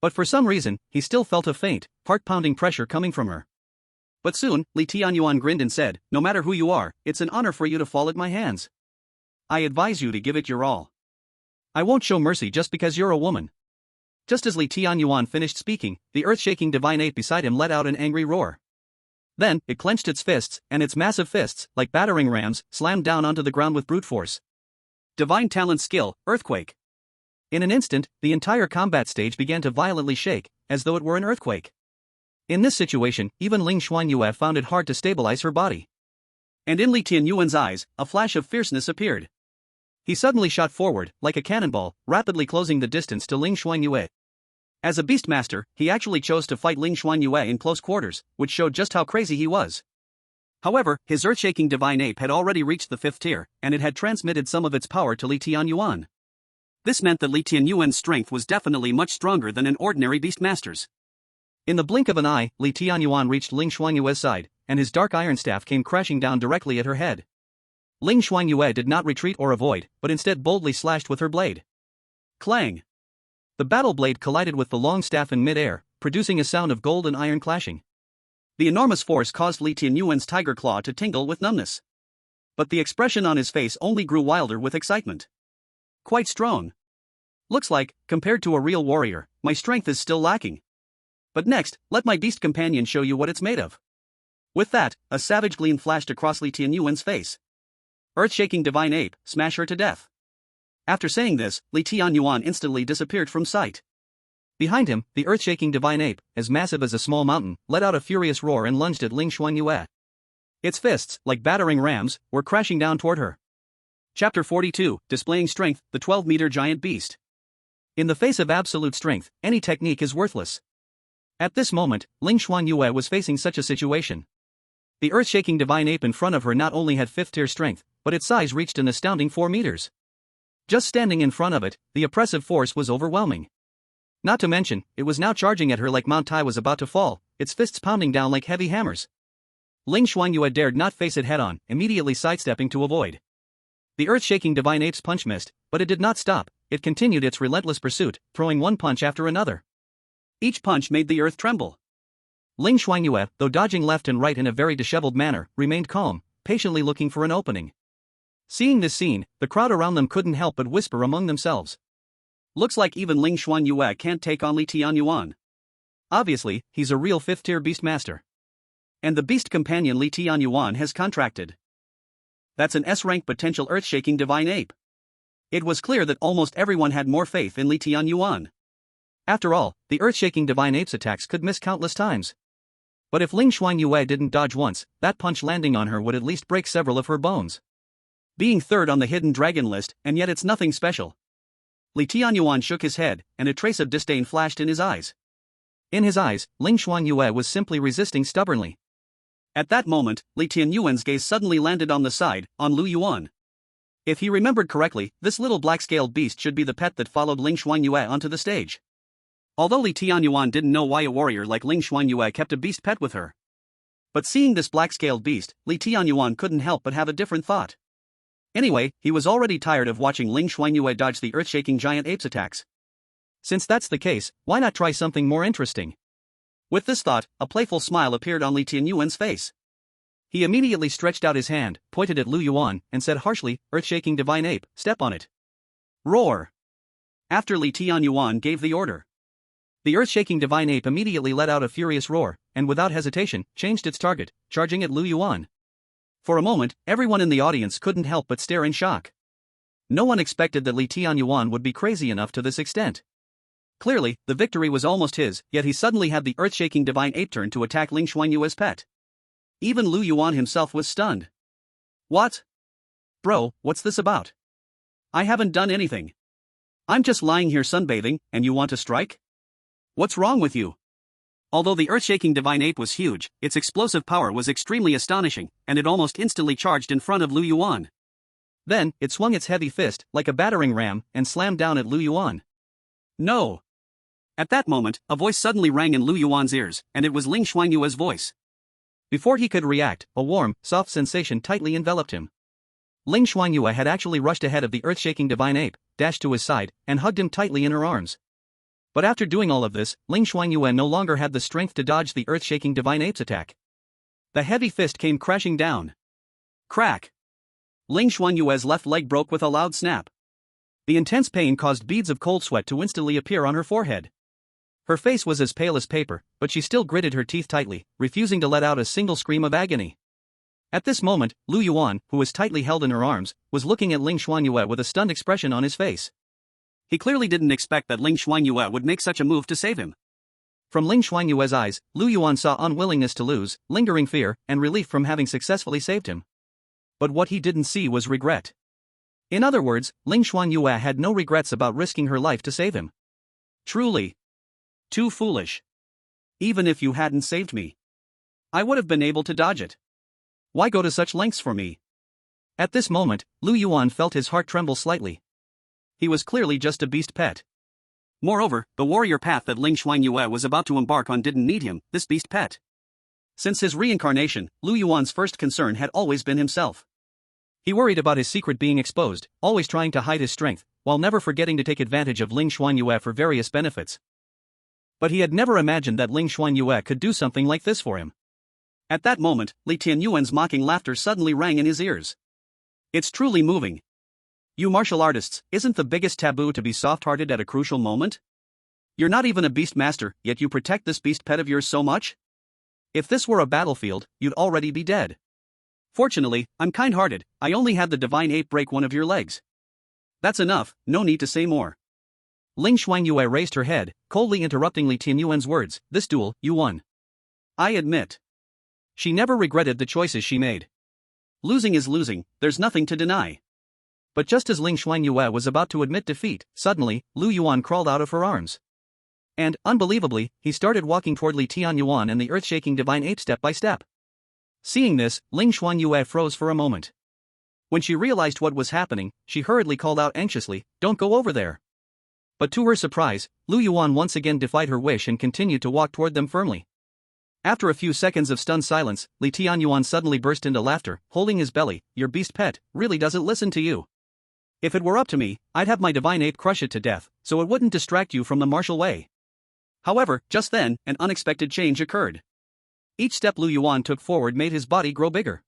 But for some reason, he still felt a faint, heart-pounding pressure coming from her. But soon, Li Tianyuan grinned and said, no matter who you are, it's an honor for you to fall at my hands. I advise you to give it your all. I won't show mercy just because you're a woman. Just as Li Tianyuan finished speaking, the earth-shaking divine ape beside him let out an angry roar. Then, it clenched its fists, and its massive fists, like battering rams, slammed down onto the ground with brute force. Divine talent skill, earthquake. In an instant, the entire combat stage began to violently shake, as though it were an earthquake. In this situation, even Ling Shuangyue found it hard to stabilize her body. And in Li Tianyuan's eyes, a flash of fierceness appeared. He suddenly shot forward, like a cannonball, rapidly closing the distance to Ling Shuangyue. As a beastmaster, he actually chose to fight Ling Shuangyue in close quarters, which showed just how crazy he was. However, his earth-shaking divine ape had already reached the 5th tier, and it had transmitted some of its power to Li Tianyuan. This meant that Li Tianyuan's strength was definitely much stronger than an ordinary beastmaster's. In the blink of an eye, Li Tianyuan reached Ling Shuangyue's side, and his dark iron staff came crashing down directly at her head. Ling Shuangyue did not retreat or avoid, but instead boldly slashed with her blade. Clang! The battle blade collided with the long staff in mid-air, producing a sound of gold and iron clashing. The enormous force caused Li Tianyuan's tiger claw to tingle with numbness. But the expression on his face only grew wilder with excitement. Quite strong. Looks like, compared to a real warrior, my strength is still lacking. But next, let my beast companion show you what it's made of. With that, a savage gleam flashed across Li Tianyuan's face. Earth-shaking divine ape, smash her to death. After saying this, Li Tianyuan instantly disappeared from sight. Behind him, the earth-shaking divine ape, as massive as a small mountain, let out a furious roar and lunged at Ling Shuangyue. Its fists, like battering rams, were crashing down toward her. Chapter 42, Displaying Strength, the 12-meter giant beast. In the face of absolute strength, any technique is worthless. At this moment, Ling Shuangyue was facing such a situation. The earth-shaking divine ape in front of her not only had 5th-tier strength, but its size reached an astounding 4 meters. Just standing in front of it, the oppressive force was overwhelming. Not to mention, it was now charging at her like Mount Tai was about to fall, its fists pounding down like heavy hammers. Ling Shuangyue dared not face it head-on, immediately sidestepping to avoid. The earth-shaking divine ape's punch missed, but it did not stop. It continued its relentless pursuit, throwing one punch after another. Each punch made the earth tremble. Ling Shuangyue, though dodging left and right in a very disheveled manner, remained calm, patiently looking for an opening. Seeing this scene, the crowd around them couldn't help but whisper among themselves. Looks like even Ling Shuangyue can't take on Li Tianyuan. Obviously, he's a real 5th-tier beast master. And the beast companion Li Tianyuan has contracted. That's an S-rank potential earth-shaking divine ape. It was clear that almost everyone had more faith in Li Tianyuan. After all, the earth-shaking divine ape's attacks could miss countless times. But if Ling Shuangyue didn't dodge once, that punch landing on her would at least break several of her bones. Being third on the hidden dragon list, and yet it's nothing special. Li Tianyuan shook his head, and a trace of disdain flashed in his eyes. In his eyes, Ling Shuangyue was simply resisting stubbornly. At that moment, Li Tianyuan's gaze suddenly landed on the side, on Lu Yuan. If he remembered correctly, this little black-scaled beast should be the pet that followed Ling Shuangyue onto the stage. Although Li Tianyuan didn't know why a warrior like Ling Shuangyue kept a beast pet with her. But seeing this black-scaled beast, Li Tianyuan couldn't help but have a different thought. Anyway, he was already tired of watching Ling Shuangyue dodge the earth-shaking giant ape's attacks. Since that's the case, why not try something more interesting? With this thought, a playful smile appeared on Li Tianyuan's face. He immediately stretched out his hand, pointed at Lu Yuan, and said harshly, "Earth-shaking divine ape, step on it." Roar! After Li Tianyuan gave the order, the earth-shaking divine ape immediately let out a furious roar, and without hesitation, changed its target, charging at Lu Yuan. For a moment, everyone in the audience couldn't help but stare in shock. No one expected that Li Tianyuan would be crazy enough to this extent. Clearly, the victory was almost his, yet he suddenly had the earth-shaking divine ape turn to attack Ling Shuangyue's pet. Even Lu Yuan himself was stunned. What? Bro, what's this about? I haven't done anything. I'm just lying here sunbathing, and you want to strike? What's wrong with you? Although the earth-shaking divine ape was huge, its explosive power was extremely astonishing, and it almost instantly charged in front of Lu Yuan. Then, it swung its heavy fist, like a battering ram, and slammed down at Lu Yuan. No! At that moment, a voice suddenly rang in Lu Yuan's ears, and it was Ling Shuangyue's voice. Before he could react, a warm, soft sensation tightly enveloped him. Ling Shuangyue had actually rushed ahead of the earth-shaking divine ape, dashed to his side, and hugged him tightly in her arms. But after doing all of this, Ling Shuangyue no longer had the strength to dodge the earth-shaking divine ape's attack. The heavy fist came crashing down. Crack! Ling Shuangyue's left leg broke with a loud snap. The intense pain caused beads of cold sweat to instantly appear on her forehead. Her face was as pale as paper, but she still gritted her teeth tightly, refusing to let out a single scream of agony. At this moment, Lu Yuan, who was tightly held in her arms, was looking at Ling Shuangyue with a stunned expression on his face. He clearly didn't expect that Ling Shuangyue would make such a move to save him. From Ling Shuangyue's eyes, Lu Yuan saw unwillingness to lose, lingering fear, and relief from having successfully saved him. But what he didn't see was regret. In other words, Ling Shuangyue had no regrets about risking her life to save him. Truly. Too foolish. Even if you hadn't saved me, I would have been able to dodge it. Why go to such lengths for me? At this moment, Lu Yuan felt his heart tremble slightly. He was clearly just a beast pet. Moreover, the warrior path that Ling Shuangyue was about to embark on didn't need him, this beast pet. Since his reincarnation, Lu Yuan's first concern had always been himself. He worried about his secret being exposed, always trying to hide his strength, while never forgetting to take advantage of Ling Shuangyue for various benefits. But he had never imagined that Ling Shuangyue could do something like this for him. At that moment, Li Tianyuan's mocking laughter suddenly rang in his ears. It's truly moving. You martial artists, isn't the biggest taboo to be soft-hearted at a crucial moment? You're not even a beast master, yet you protect this beast pet of yours so much? If this were a battlefield, you'd already be dead. Fortunately, I'm kind-hearted, I only had the divine ape break one of your legs. That's enough, no need to say more. Ling Shuangyue raised her head, coldly interrupting Li Tianyuan's words. This duel, you won. I admit. She never regretted the choices she made. Losing is losing, there's nothing to deny. But just as Ling Shuangyue was about to admit defeat, suddenly, Lu Yuan crawled out of her arms. And, unbelievably, he started walking toward Li Tianyuan and the earth-shaking divine ape step by step. Seeing this, Ling Shuangyue froze for a moment. When she realized what was happening, she hurriedly called out anxiously, "Don't go over there." But to her surprise, Lu Yuan once again defied her wish and continued to walk toward them firmly. After a few seconds of stunned silence, Li Tianyuan suddenly burst into laughter, holding his belly. "Your beast pet really doesn't listen to you. If it were up to me, I'd have my divine ape crush it to death, so it wouldn't distract you from the martial way." However, just then, an unexpected change occurred. Each step Lu Yuan took forward made his body grow bigger.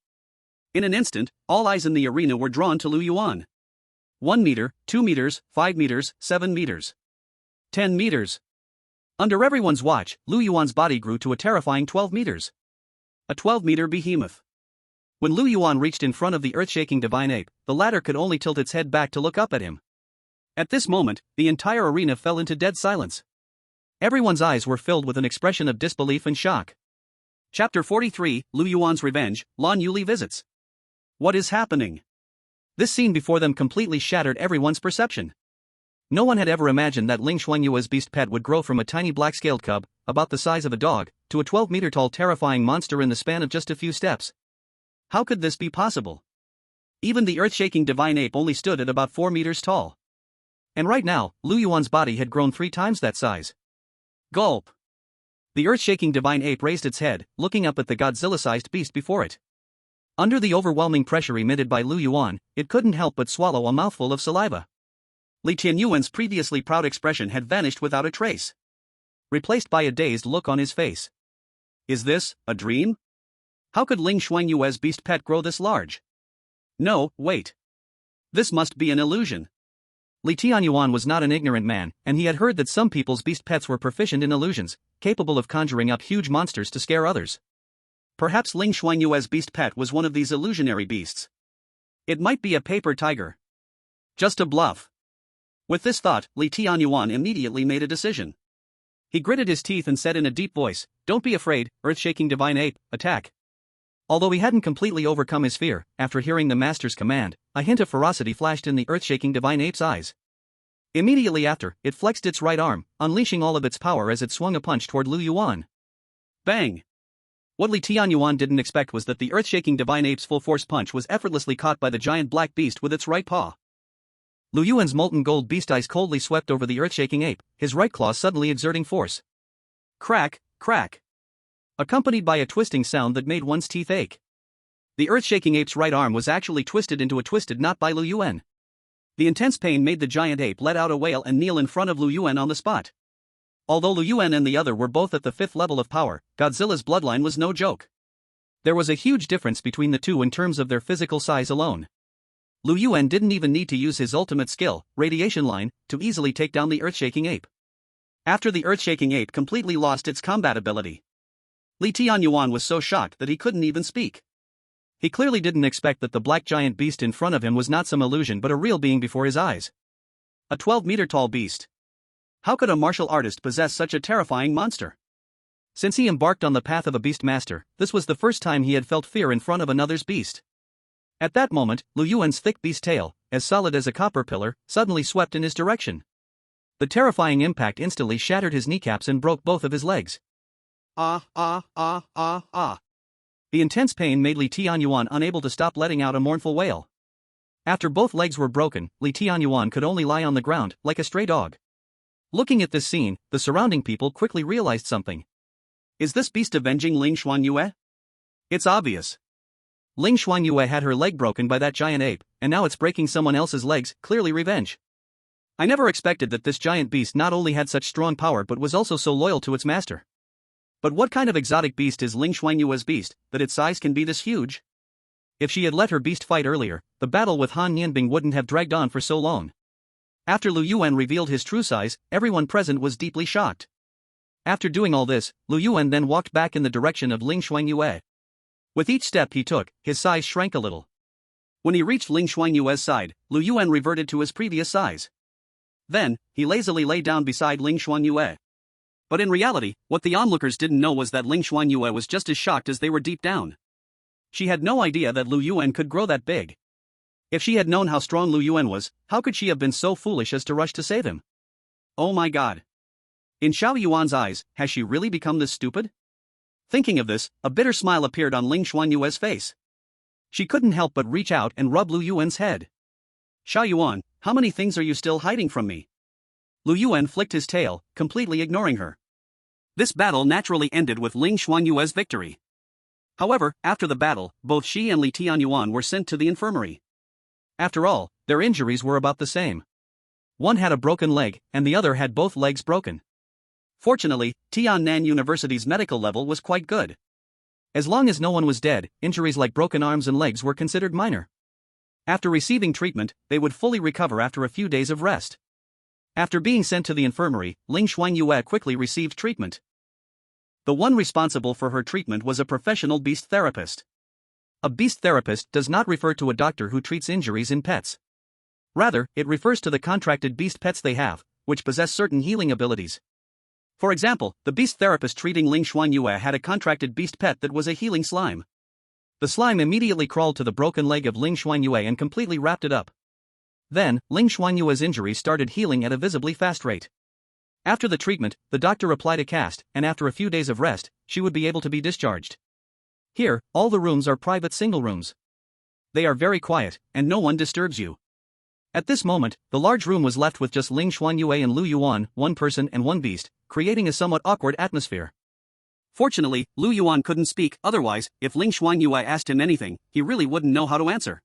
In an instant, all eyes in the arena were drawn to Lu Yuan. 1 meter, 2 meters, 5 meters, 7 meters. 10 meters. Under everyone's watch, Lu Yuan's body grew to a terrifying 12 meters. A 12-meter behemoth. When Lu Yuan reached in front of the earth-shaking divine ape, the latter could only tilt its head back to look up at him. At this moment, the entire arena fell into dead silence. Everyone's eyes were filled with an expression of disbelief and shock. Chapter 43, Lu Yuan's Revenge, Lan Yuli visits. What is happening? This scene before them completely shattered everyone's perception. No one had ever imagined that Ling Shuangyue's beast pet would grow from a tiny black-scaled cub, about the size of a dog, to a 12-meter-tall terrifying monster in the span of just a few steps. How could this be possible? Even the earth-shaking divine ape only stood at about 4 meters tall. And right now, Lu Yuan's body had grown 3 times that size. Gulp! The earth-shaking divine ape raised its head, looking up at the Godzilla-sized beast before it. Under the overwhelming pressure emitted by Lu Yuan, it couldn't help but swallow a mouthful of saliva. Li Tianyuan's previously proud expression had vanished without a trace, replaced by a dazed look on his face. Is this a dream? How could Ling Shuangyue's beast pet grow this large? No, wait. This must be an illusion. Li Tianyuan was not an ignorant man, and he had heard that some people's beast pets were proficient in illusions, capable of conjuring up huge monsters to scare others. Perhaps Ling Shuangyue's beast pet was one of these illusionary beasts. It might be a paper tiger. Just a bluff. With this thought, Li Tianyuan immediately made a decision. He gritted his teeth and said in a deep voice, "Don't be afraid, earth-shaking divine ape, attack." Although he hadn't completely overcome his fear, after hearing the master's command, a hint of ferocity flashed in the earth-shaking divine ape's eyes. Immediately after, it flexed its right arm, unleashing all of its power as it swung a punch toward Lu Yuan. Bang! What Li Tianyuan didn't expect was that the earth-shaking divine ape's full-force punch was effortlessly caught by the giant black beast with its right paw. Lu Yuan's molten gold beast eyes coldly swept over the earth-shaking ape, his right claw suddenly exerting force. Crack, crack. Accompanied by a twisting sound that made one's teeth ache. The earth-shaking ape's right arm was actually twisted into a twisted knot by Lu Yuan. The intense pain made the giant ape let out a wail and kneel in front of Lu Yuan on the spot. Although Lu Yuan and the other were both at the 5th level of power, Godzilla's bloodline was no joke. There was a huge difference between the two in terms of their physical size alone. Lu Yuan didn't even need to use his ultimate skill, Radiation Line, to easily take down the earth-shaking ape. After the earth-shaking ape completely lost its combat ability, Li Tianyuan was so shocked that he couldn't even speak. He clearly didn't expect that the black giant beast in front of him was not some illusion but a real being before his eyes. A 12-meter-tall beast. How could a martial artist possess such a terrifying monster? Since he embarked on the path of a beast master, this was the first time he had felt fear in front of another's beast. At that moment, Lu Yuan's thick beast tail, as solid as a copper pillar, suddenly swept in his direction. The terrifying impact instantly shattered his kneecaps and broke both of his legs. Ah. The intense pain made Li Tianyuan unable to stop letting out a mournful wail. After both legs were broken, Li Tianyuan could only lie on the ground, like a stray dog. Looking at this scene, the surrounding people quickly realized something. Is this beast avenging Ling Shuangyue? It's obvious. Ling Shuangyue had her leg broken by that giant ape, and now it's breaking someone else's legs, clearly revenge. I never expected that this giant beast not only had such strong power but was also so loyal to its master. But what kind of exotic beast is Ling Shuangyue's beast, that its size can be this huge? If she had let her beast fight earlier, the battle with Han Nianbing wouldn't have dragged on for so long. After Lu Yuan revealed his true size, everyone present was deeply shocked. After doing all this, Lu Yuan then walked back in the direction of Ling Shuangyue. With each step he took, his size shrank a little. When he reached Ling Shuangyue's side, Lu Yuan reverted to his previous size. Then, he lazily lay down beside Ling Shuangyue. But in reality, what the onlookers didn't know was that Ling Shuangyue was just as shocked as they were deep down. She had no idea that Lu Yuan could grow that big. If she had known how strong Lu Yuan was, how could she have been so foolish as to rush to save him? Oh my god. In Xiao Yuan's eyes, has she really become this stupid? Thinking of this, a bitter smile appeared on Ling Shuangyue's face. She couldn't help but reach out and rub Lu Yuan's head. Sha Yuan, how many things are you still hiding from me? Lu Yuan flicked his tail, completely ignoring her. This battle naturally ended with Ling Shuangyue's victory. However, after the battle, both she and Li Tianyuan were sent to the infirmary. After all, their injuries were about the same. One had a broken leg, and the other had both legs broken. Fortunately, Tiannan University's medical level was quite good. As long as no one was dead, injuries like broken arms and legs were considered minor. After receiving treatment, they would fully recover after a few days of rest. After being sent to the infirmary, Ling Shuangyue quickly received treatment. The one responsible for her treatment was a professional beast therapist. A beast therapist does not refer to a doctor who treats injuries in pets. Rather, it refers to the contracted beast pets they have, which possess certain healing abilities. For example, the beast therapist treating Ling Shuangyue had a contracted beast pet that was a healing slime. The slime immediately crawled to the broken leg of Ling Shuangyue and completely wrapped it up. Then, Ling Shuangyue's injury started healing at a visibly fast rate. After the treatment, the doctor applied a cast, and after a few days of rest, she would be able to be discharged. Here, all the rooms are private single rooms. They are very quiet, and no one disturbs you. At this moment, the large room was left with just Ling Shuangyue and Lu Yuan, one person and one beast, creating a somewhat awkward atmosphere. Fortunately, Lu Yuan couldn't speak, otherwise, if Ling Shuangyue asked him anything, he really wouldn't know how to answer.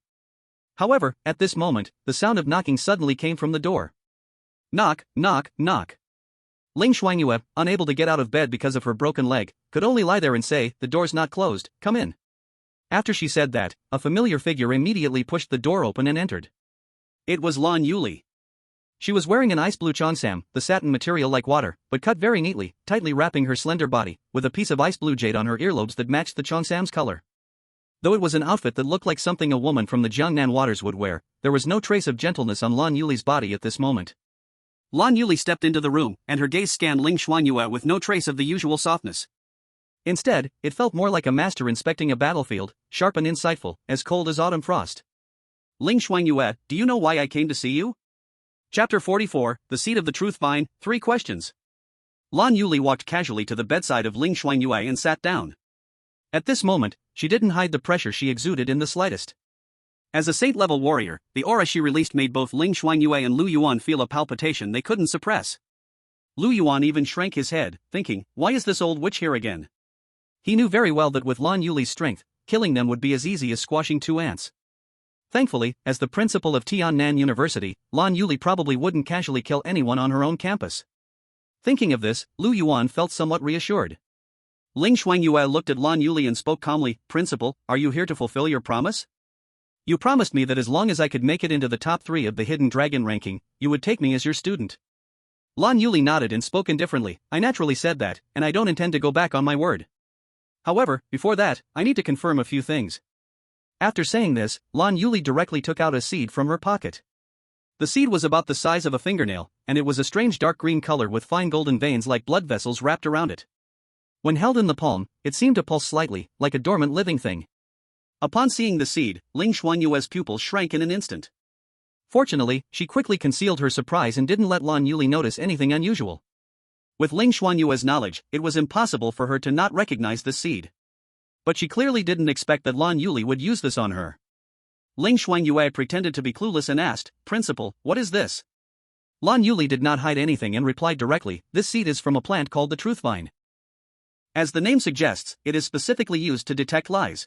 However, at this moment, the sound of knocking suddenly came from the door. Knock, knock, knock. Ling Shuangyue, unable to get out of bed because of her broken leg, could only lie there and say, "The door's not closed, come in." After she said that, a familiar figure immediately pushed the door open and entered. It was Lan Yuli. She was wearing an ice blue cheongsam, the satin material like water, but cut very neatly, tightly wrapping her slender body, with a piece of ice blue jade on her earlobes that matched the cheongsam's color. Though it was an outfit that looked like something a woman from the Jiangnan waters would wear, there was no trace of gentleness on Lan Yuli's body at this moment. Lan Yuli stepped into the room, and her gaze scanned Ling Shuangyue with no trace of the usual softness. Instead, it felt more like a master inspecting a battlefield, sharp and insightful, as cold as autumn frost. Ling Shuangyue, do you know why I came to see you? Chapter 44, The Seed of the Truth Vine, 3 Questions. Lan Yuli walked casually to the bedside of Ling Shuangyue and sat down. At this moment, she didn't hide the pressure she exuded in the slightest. As a saint-level warrior, the aura she released made both Ling Shuangyue and Lu Yuan feel a palpitation they couldn't suppress. Lu Yuan even shrank his head, thinking, why is this old witch here again? He knew very well that with Lan Yuli's strength, killing them would be as easy as squashing 2 ants. Thankfully, as the principal of Tiannan University, Lan Yuli probably wouldn't casually kill anyone on her own campus. Thinking of this, Lu Yuan felt somewhat reassured. Ling Shuangyue looked at Lan Yuli and spoke calmly, "Principal, are you here to fulfill your promise? You promised me that as long as I could make it into the top 3 of the Hidden Dragon ranking, you would take me as your student." Lan Yuli nodded and spoke indifferently, "I naturally said that, and I don't intend to go back on my word. However, before that, I need to confirm a few things." After saying this, Lan Yuli directly took out a seed from her pocket. The seed was about the size of a fingernail, and it was a strange dark green color with fine golden veins like blood vessels wrapped around it. When held in the palm, it seemed to pulse slightly, like a dormant living thing. Upon seeing the seed, Ling Shuangyue's pupils shrank in an instant. Fortunately, she quickly concealed her surprise and didn't let Lan Yuli notice anything unusual. With Ling Shuangyue's knowledge, it was impossible for her to not recognize the seed. But she clearly didn't expect that Lan Yuli would use this on her. Ling Shuangyue pretended to be clueless and asked, "Principal, what is this?" Lan Yuli did not hide anything and replied directly, "This seed is from a plant called the Truth Vine. As the name suggests, it is specifically used to detect lies.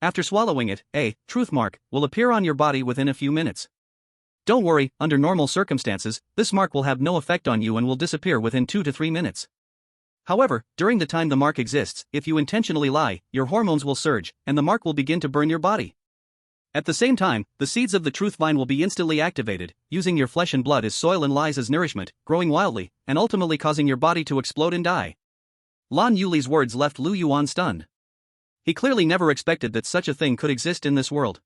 After swallowing it, a truth mark will appear on your body within a few minutes. Don't worry, under normal circumstances, this mark will have no effect on you and will disappear within 2 to 3 minutes. However, during the time the mark exists, if you intentionally lie, your hormones will surge, and the mark will begin to burn your body. At the same time, the seeds of the Truth Vine will be instantly activated, using your flesh and blood as soil and lies as nourishment, growing wildly, and ultimately causing your body to explode and die." Lan Yuli's words left Lu Yuan stunned. He clearly never expected that such a thing could exist in this world.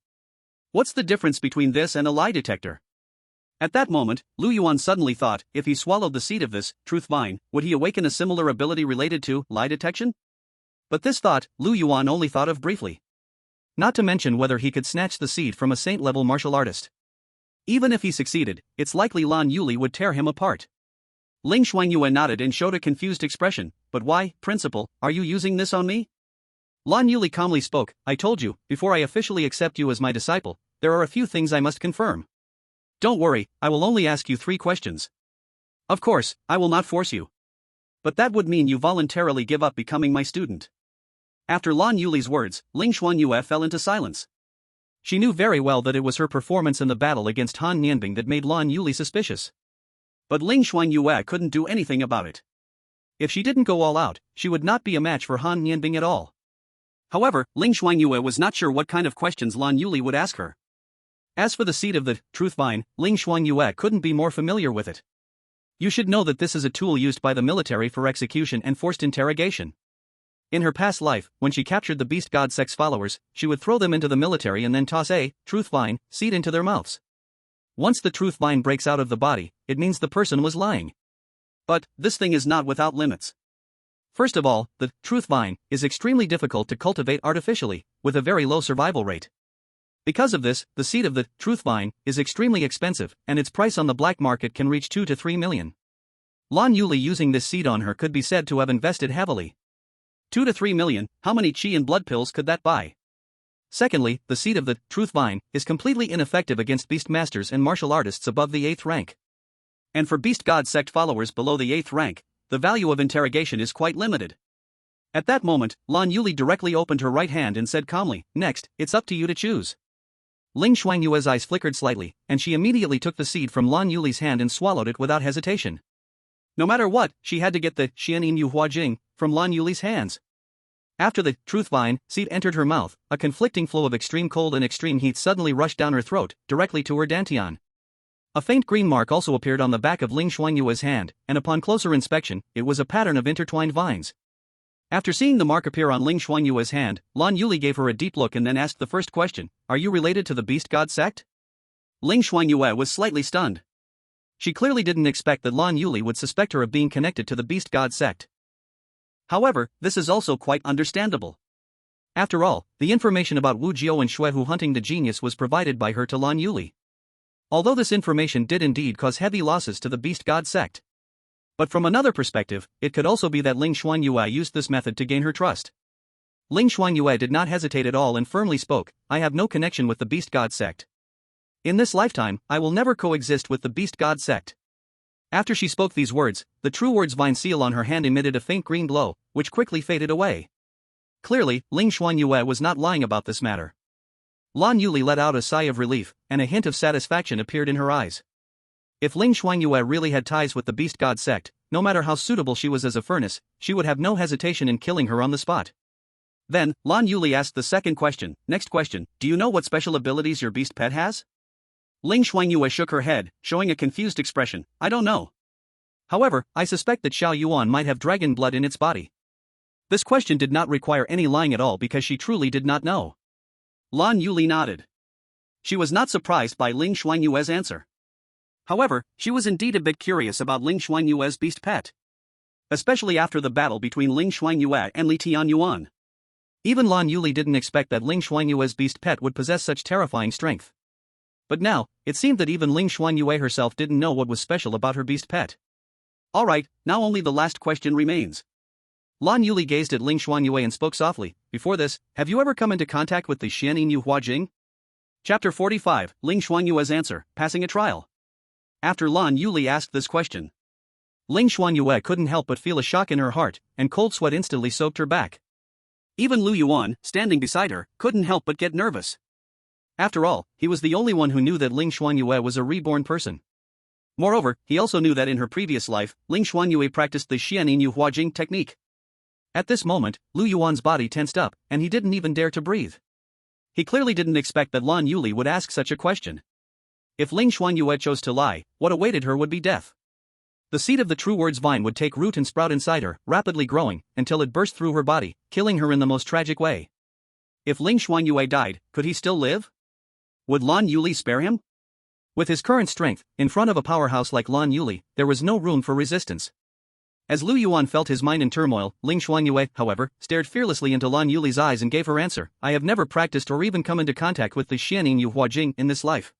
What's the difference between this and a lie detector? At that moment, Lu Yuan suddenly thought, if he swallowed the seed of this Truth Vine, would he awaken a similar ability related to lie detection? But this thought, Lu Yuan only thought of briefly. Not to mention whether he could snatch the seed from a saint-level martial artist. Even if he succeeded, it's likely Lan Yuli would tear him apart. Ling Shuangyue nodded and showed a confused expression, "But why, Principal, are you using this on me?" Lan Yuli calmly spoke, I told you, before I officially accept you as my disciple, there are a few things I must confirm. Don't worry, I will only ask you 3 questions. Of course, I will not force you. But that would mean you voluntarily give up becoming my student. After Lan Yuli's words, Ling Shuangyue fell into silence. She knew very well that it was her performance in the battle against Han Nianbing that made Lan Yuli suspicious. But Ling Shuangyue couldn't do anything about it. If she didn't go all out, she would not be a match for Han Nianbing at all. However, Ling Shuangyue was not sure what kind of questions Lan Yuli would ask her. As for the seed of the truth vine, Ling Shuangyue couldn't be more familiar with it. You should know that this is a tool used by the military for execution and forced interrogation. In her past life, when she captured the beast god sect's followers, she would throw them into the military and then toss a truth vine seed into their mouths. Once the truth vine breaks out of the body, it means the person was lying. But this thing is not without limits. First of all, the truth vine is extremely difficult to cultivate artificially, with a very low survival rate. Because of this, the seed of the truth vine is extremely expensive, and its price on the black market can reach 2 to 3 million. Lan Yuli using this seed on her could be said to have invested heavily. 2 to 3 million, how many chi and blood pills could that buy? Secondly, the seed of the truth vine is completely ineffective against beast masters and martial artists above the 8th rank. And for beast god sect followers below the 8th rank, the value of interrogation is quite limited. At that moment, Lan Yuli directly opened her right hand and said calmly, next, it's up to you to choose. Ling Shuangyue's eyes flickered slightly, and she immediately took the seed from Lan Yuli's hand and swallowed it without hesitation. No matter what, she had to get the Xianin Yu Hua Jing from Lan Yuli's hands. After the truth vine seed entered her mouth, a conflicting flow of extreme cold and extreme heat suddenly rushed down her throat, directly to her dantian. A faint green mark also appeared on the back of Ling Shuangyue's hand, and upon closer inspection, it was a pattern of intertwined vines. After seeing the mark appear on Ling Shuangyue's hand, Lan Yuli gave her a deep look and then asked the first question, are you related to the beast god sect? Ling Shuangyue was slightly stunned. She clearly didn't expect that Lan Yuli would suspect her of being connected to the beast god sect. However, this is also quite understandable. After all, the information about Wu Jiao and Xuehu hunting the genius was provided by her to Lan Yuli. Although this information did indeed cause heavy losses to the beast god sect. But from another perspective, it could also be that Ling Shuangyue used this method to gain her trust. Ling Shuangyue did not hesitate at all and firmly spoke, I have no connection with the beast god sect. In this lifetime, I will never coexist with the beast god sect. After she spoke these words, the true words vine seal on her hand emitted a faint green glow, which quickly faded away. Clearly, Ling Shuangyue was not lying about this matter. Lan Yuli let out a sigh of relief, and a hint of satisfaction appeared in her eyes. If Ling Shuangyue really had ties with the beast god sect, no matter how suitable she was as a furnace, she would have no hesitation in killing her on the spot. Then, Lan Yuli asked the second question, next question, do you know what special abilities your beast pet has? Ling Shuangyue shook her head, showing a confused expression, I don't know. However, I suspect that Lu Yuan might have dragon blood in its body. This question did not require any lying at all because she truly did not know. Lan Yuli nodded. She was not surprised by Ling Shuangyue's answer. However, she was indeed a bit curious about Ling Shuangyue's beast pet. Especially after the battle between Ling Shuangyue and Li Tianyuan. Even Lan Yuli didn't expect that Ling Shuangyue's beast pet would possess such terrifying strength. But now, it seemed that even Ling Shuangyue herself didn't know what was special about her beast pet. Alright, now only the last question remains. Lan Yuli gazed at Ling Shuangyue and spoke softly, before this, have you ever come into contact with the Xianin Yu Hua Jing? Chapter 45, Ling Shuangyue's answer, passing a trial. After Lan Yuli asked this question, Ling Shuangyue couldn't help but feel a shock in her heart, and cold sweat instantly soaked her back. Even Lu Yuan, standing beside her, couldn't help but get nervous. After all, he was the only one who knew that Ling Shuangyue was a reborn person. Moreover, he also knew that in her previous life, Ling Shuangyue practiced the Xianin Yu Hua Jing technique. At this moment, Lu Yuan's body tensed up, and he didn't even dare to breathe. He clearly didn't expect that Lan Yuli would ask such a question. If Ling Shuangyue chose to lie, what awaited her would be death. The seed of the true words vine would take root and sprout inside her, rapidly growing, until it burst through her body, killing her in the most tragic way. If Ling Shuangyue died, could he still live? Would Lan Yuli spare him? With his current strength, in front of a powerhouse like Lan Yuli, there was no room for resistance. As Lu Yuan felt his mind in turmoil, Ling Shuangyue, however, stared fearlessly into Lan Yuli's eyes and gave her answer, I have never practiced or even come into contact with the Xianin Yu Hua Jing in this life.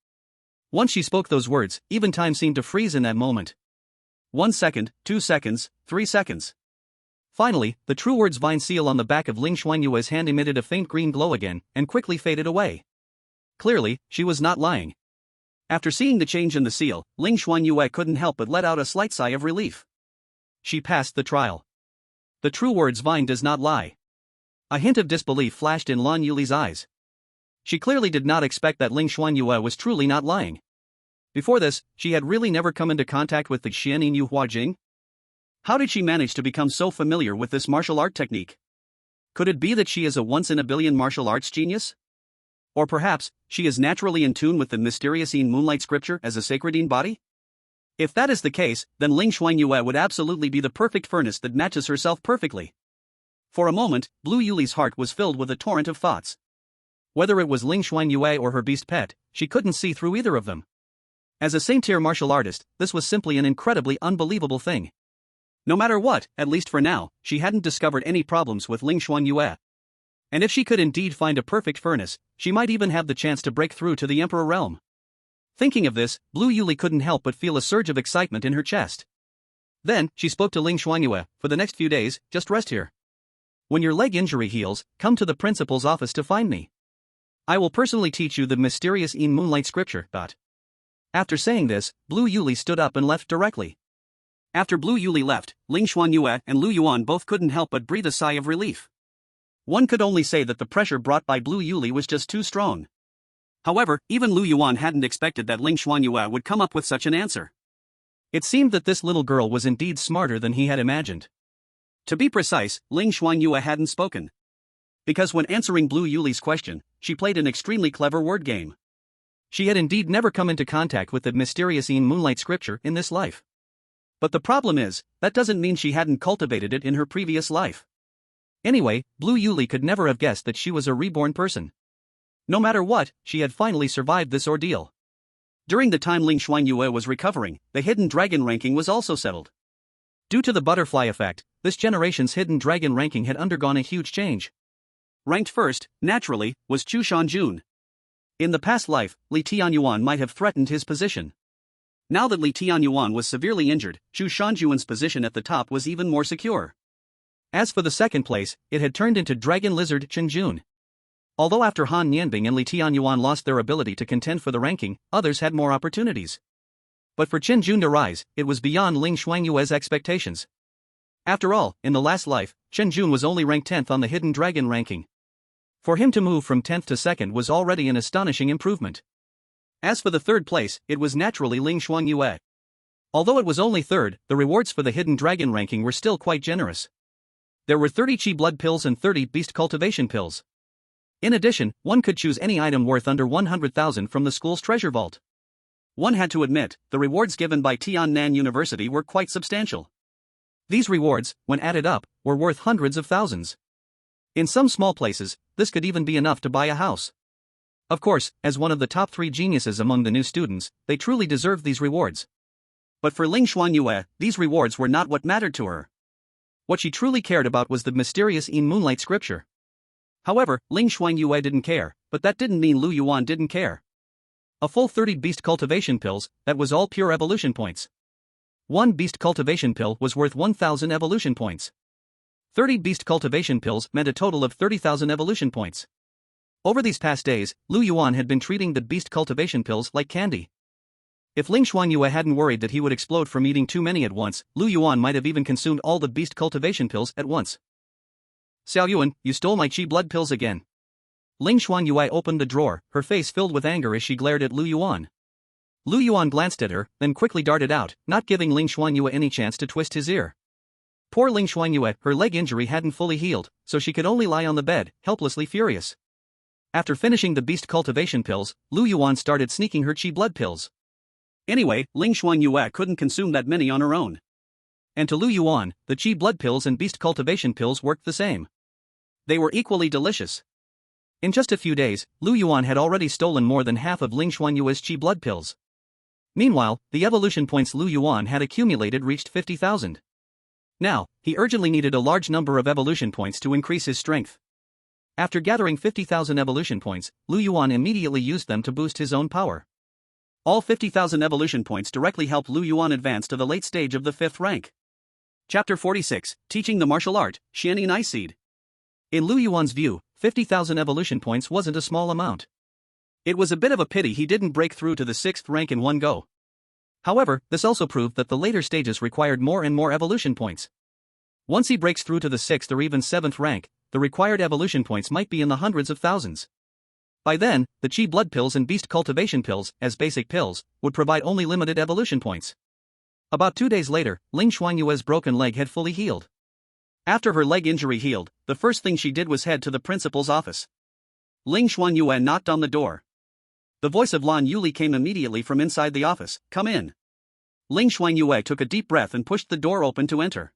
Once she spoke those words, even time seemed to freeze in that moment. 1 second, 2 seconds, 3 seconds. Finally, the True Words vine seal on the back of Ling Shuangyue's hand emitted a faint green glow again, and quickly faded away. Clearly, she was not lying. After seeing the change in the seal, Ling Shuangyue couldn't help but let out a slight sigh of relief. She passed the trial. The True Words vine does not lie. A hint of disbelief flashed in Lan Yuli's eyes. She clearly did not expect that Ling Shuangyue was truly not lying. Before this, she had really never come into contact with the Xianyin Yu Hua Jing. How did she manage to become so familiar with this martial art technique? Could it be that she is a once-in-a-billion martial arts genius? Or perhaps, she is naturally in tune with the mysterious Yin Moonlight scripture as a sacred Yin body? If that is the case, then Ling Shuangyue would absolutely be the perfect furnace that matches herself perfectly. For a moment, Lu Yuli's heart was filled with a torrent of thoughts. Whether it was Ling Shuangyue or her beast pet, she couldn't see through either of them. As a same-tier martial artist, this was simply an incredibly unbelievable thing. No matter what, at least for now, she hadn't discovered any problems with Ling Shuangyue. And if she could indeed find a perfect furnace, she might even have the chance to break through to the Emperor realm. Thinking of this, Lu Yuli couldn't help but feel a surge of excitement in her chest. Then, she spoke to Ling Shuangyue, "For the next few days, just rest here. When your leg injury heals, come to the principal's office to find me. I will personally teach you the mysterious Yin Moonlight scripture." After saying this, Lu Yuli stood up and left directly. After Lu Yuli left, Ling Shuangyue and Lu Yuan both couldn't help but breathe a sigh of relief. One could only say that the pressure brought by Lu Yuli was just too strong. However, even Lu Yuan hadn't expected that Ling Shuangyue would come up with such an answer. It seemed that this little girl was indeed smarter than he had imagined. To be precise, Ling Shuangyue hadn't spoken. Because when answering Lu Yuli's question, she played an extremely clever word game. She had indeed never come into contact with the mysterious Yin Moonlight scripture in this life. But the problem is, that doesn't mean she hadn't cultivated it in her previous life. Anyway, Lu Yuli could never have guessed that she was a reborn person. No matter what, she had finally survived this ordeal. During the time Ling Shuangyue was recovering, the hidden dragon ranking was also settled. Due to the butterfly effect, this generation's hidden dragon ranking had undergone a huge change. Ranked first, naturally, was Chu Shanjun. In the past life, Li Tianyuan might have threatened his position. Now that Li Tianyuan was severely injured, Chu Shanjuan's position at the top was even more secure. As for the second place, it had turned into Dragon Lizard Chenjun. Although after Han Nianbing and Li Tianyuan lost their ability to contend for the ranking, others had more opportunities. But for Chenjun to rise, it was beyond Ling Shuangyue's expectations. After all, in the last life, Chenjun was only ranked 10th on the hidden dragon ranking. For him to move from 10th to 2nd was already an astonishing improvement. As for the third place, it was naturally Ling Shuangyue. Although it was only third, the rewards for the hidden dragon ranking were still quite generous. There were 30 Qi blood pills and 30 beast cultivation pills. In addition, one could choose any item worth under 100,000 from the school's treasure vault. One had to admit, the rewards given by Tiannan University were quite substantial. These rewards, when added up, were worth hundreds of thousands. In some small places, this could even be enough to buy a house. Of course, as one of the top 3 geniuses among the new students, they truly deserved these rewards. But for Ling Shuangyue, these rewards were not what mattered to her. What she truly cared about was the mysterious Yin Moonlight scripture. However, Ling Shuangyue didn't care, but that didn't mean Lu Yuan didn't care. A full 30 beast cultivation pills, that was all pure evolution points. One beast cultivation pill was worth 1,000 evolution points. 30 beast cultivation pills meant a total of 30,000 evolution points. Over these past days, Lu Yuan had been treating the beast cultivation pills like candy. If Ling Shuangyue hadn't worried that he would explode from eating too many at once, Lu Yuan might have even consumed all the beast cultivation pills at once. "Xiao Yuan, you stole my Qi blood pills again." Ling Shuangyue opened the drawer, her face filled with anger as she glared at Lu Yuan. Lu Yuan glanced at her, then quickly darted out, not giving Ling Shuangyue any chance to twist his ear. Poor Ling Shuangyue, her leg injury hadn't fully healed, so she could only lie on the bed, helplessly furious. After finishing the beast cultivation pills, Lu Yuan started sneaking her Qi blood pills. Anyway, Ling Shuangyue couldn't consume that many on her own. And to Lu Yuan, the Qi blood pills and beast cultivation pills worked the same. They were equally delicious. In just a few days, Lu Yuan had already stolen more than half of Ling Shuangyue's Qi blood pills. Meanwhile, the evolution points Lu Yuan had accumulated reached 50,000. Now, he urgently needed a large number of evolution points to increase his strength. After gathering 50,000 evolution points, Lu Yuan immediately used them to boost his own power. All 50,000 evolution points directly helped Lu Yuan advance to the late stage of the 5th rank. Chapter 46, Teaching the Martial Art, Xianin Ice Seed. In Lu Yuan's view, 50,000 evolution points wasn't a small amount. It was a bit of a pity he didn't break through to the 6th rank in one go. However, this also proved that the later stages required more and more evolution points. Once he breaks through to the 6th or even 7th rank, the required evolution points might be in the hundreds of thousands. By then, the Qi blood pills and beast cultivation pills, as basic pills, would provide only limited evolution points. About 2 days later, Ling Shuangyue's broken leg had fully healed. After her leg injury healed, the first thing she did was head to the principal's office. Ling Shuangyue knocked on the door. The voice of Lan Yuli came immediately from inside the office. "Come in." Ling Shuangyue took a deep breath and pushed the door open to enter.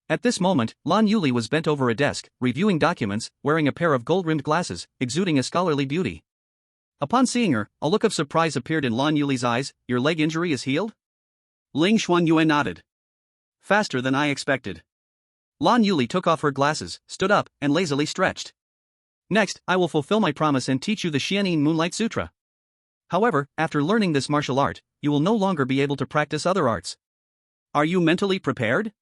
At this moment, Lan Yuli was bent over a desk, reviewing documents, wearing a pair of gold-rimmed glasses, exuding a scholarly beauty. Upon seeing her, a look of surprise appeared in Lan Yuli's eyes. "Your leg injury is healed?" Ling Shuangyue nodded. "Faster than I expected." Lan Yuli took off her glasses, stood up, and lazily stretched. "Next, I will fulfill my promise and teach you the Xianin Moonlight Sutra. However, after learning this martial art, you will no longer be able to practice other arts. Are you mentally prepared?"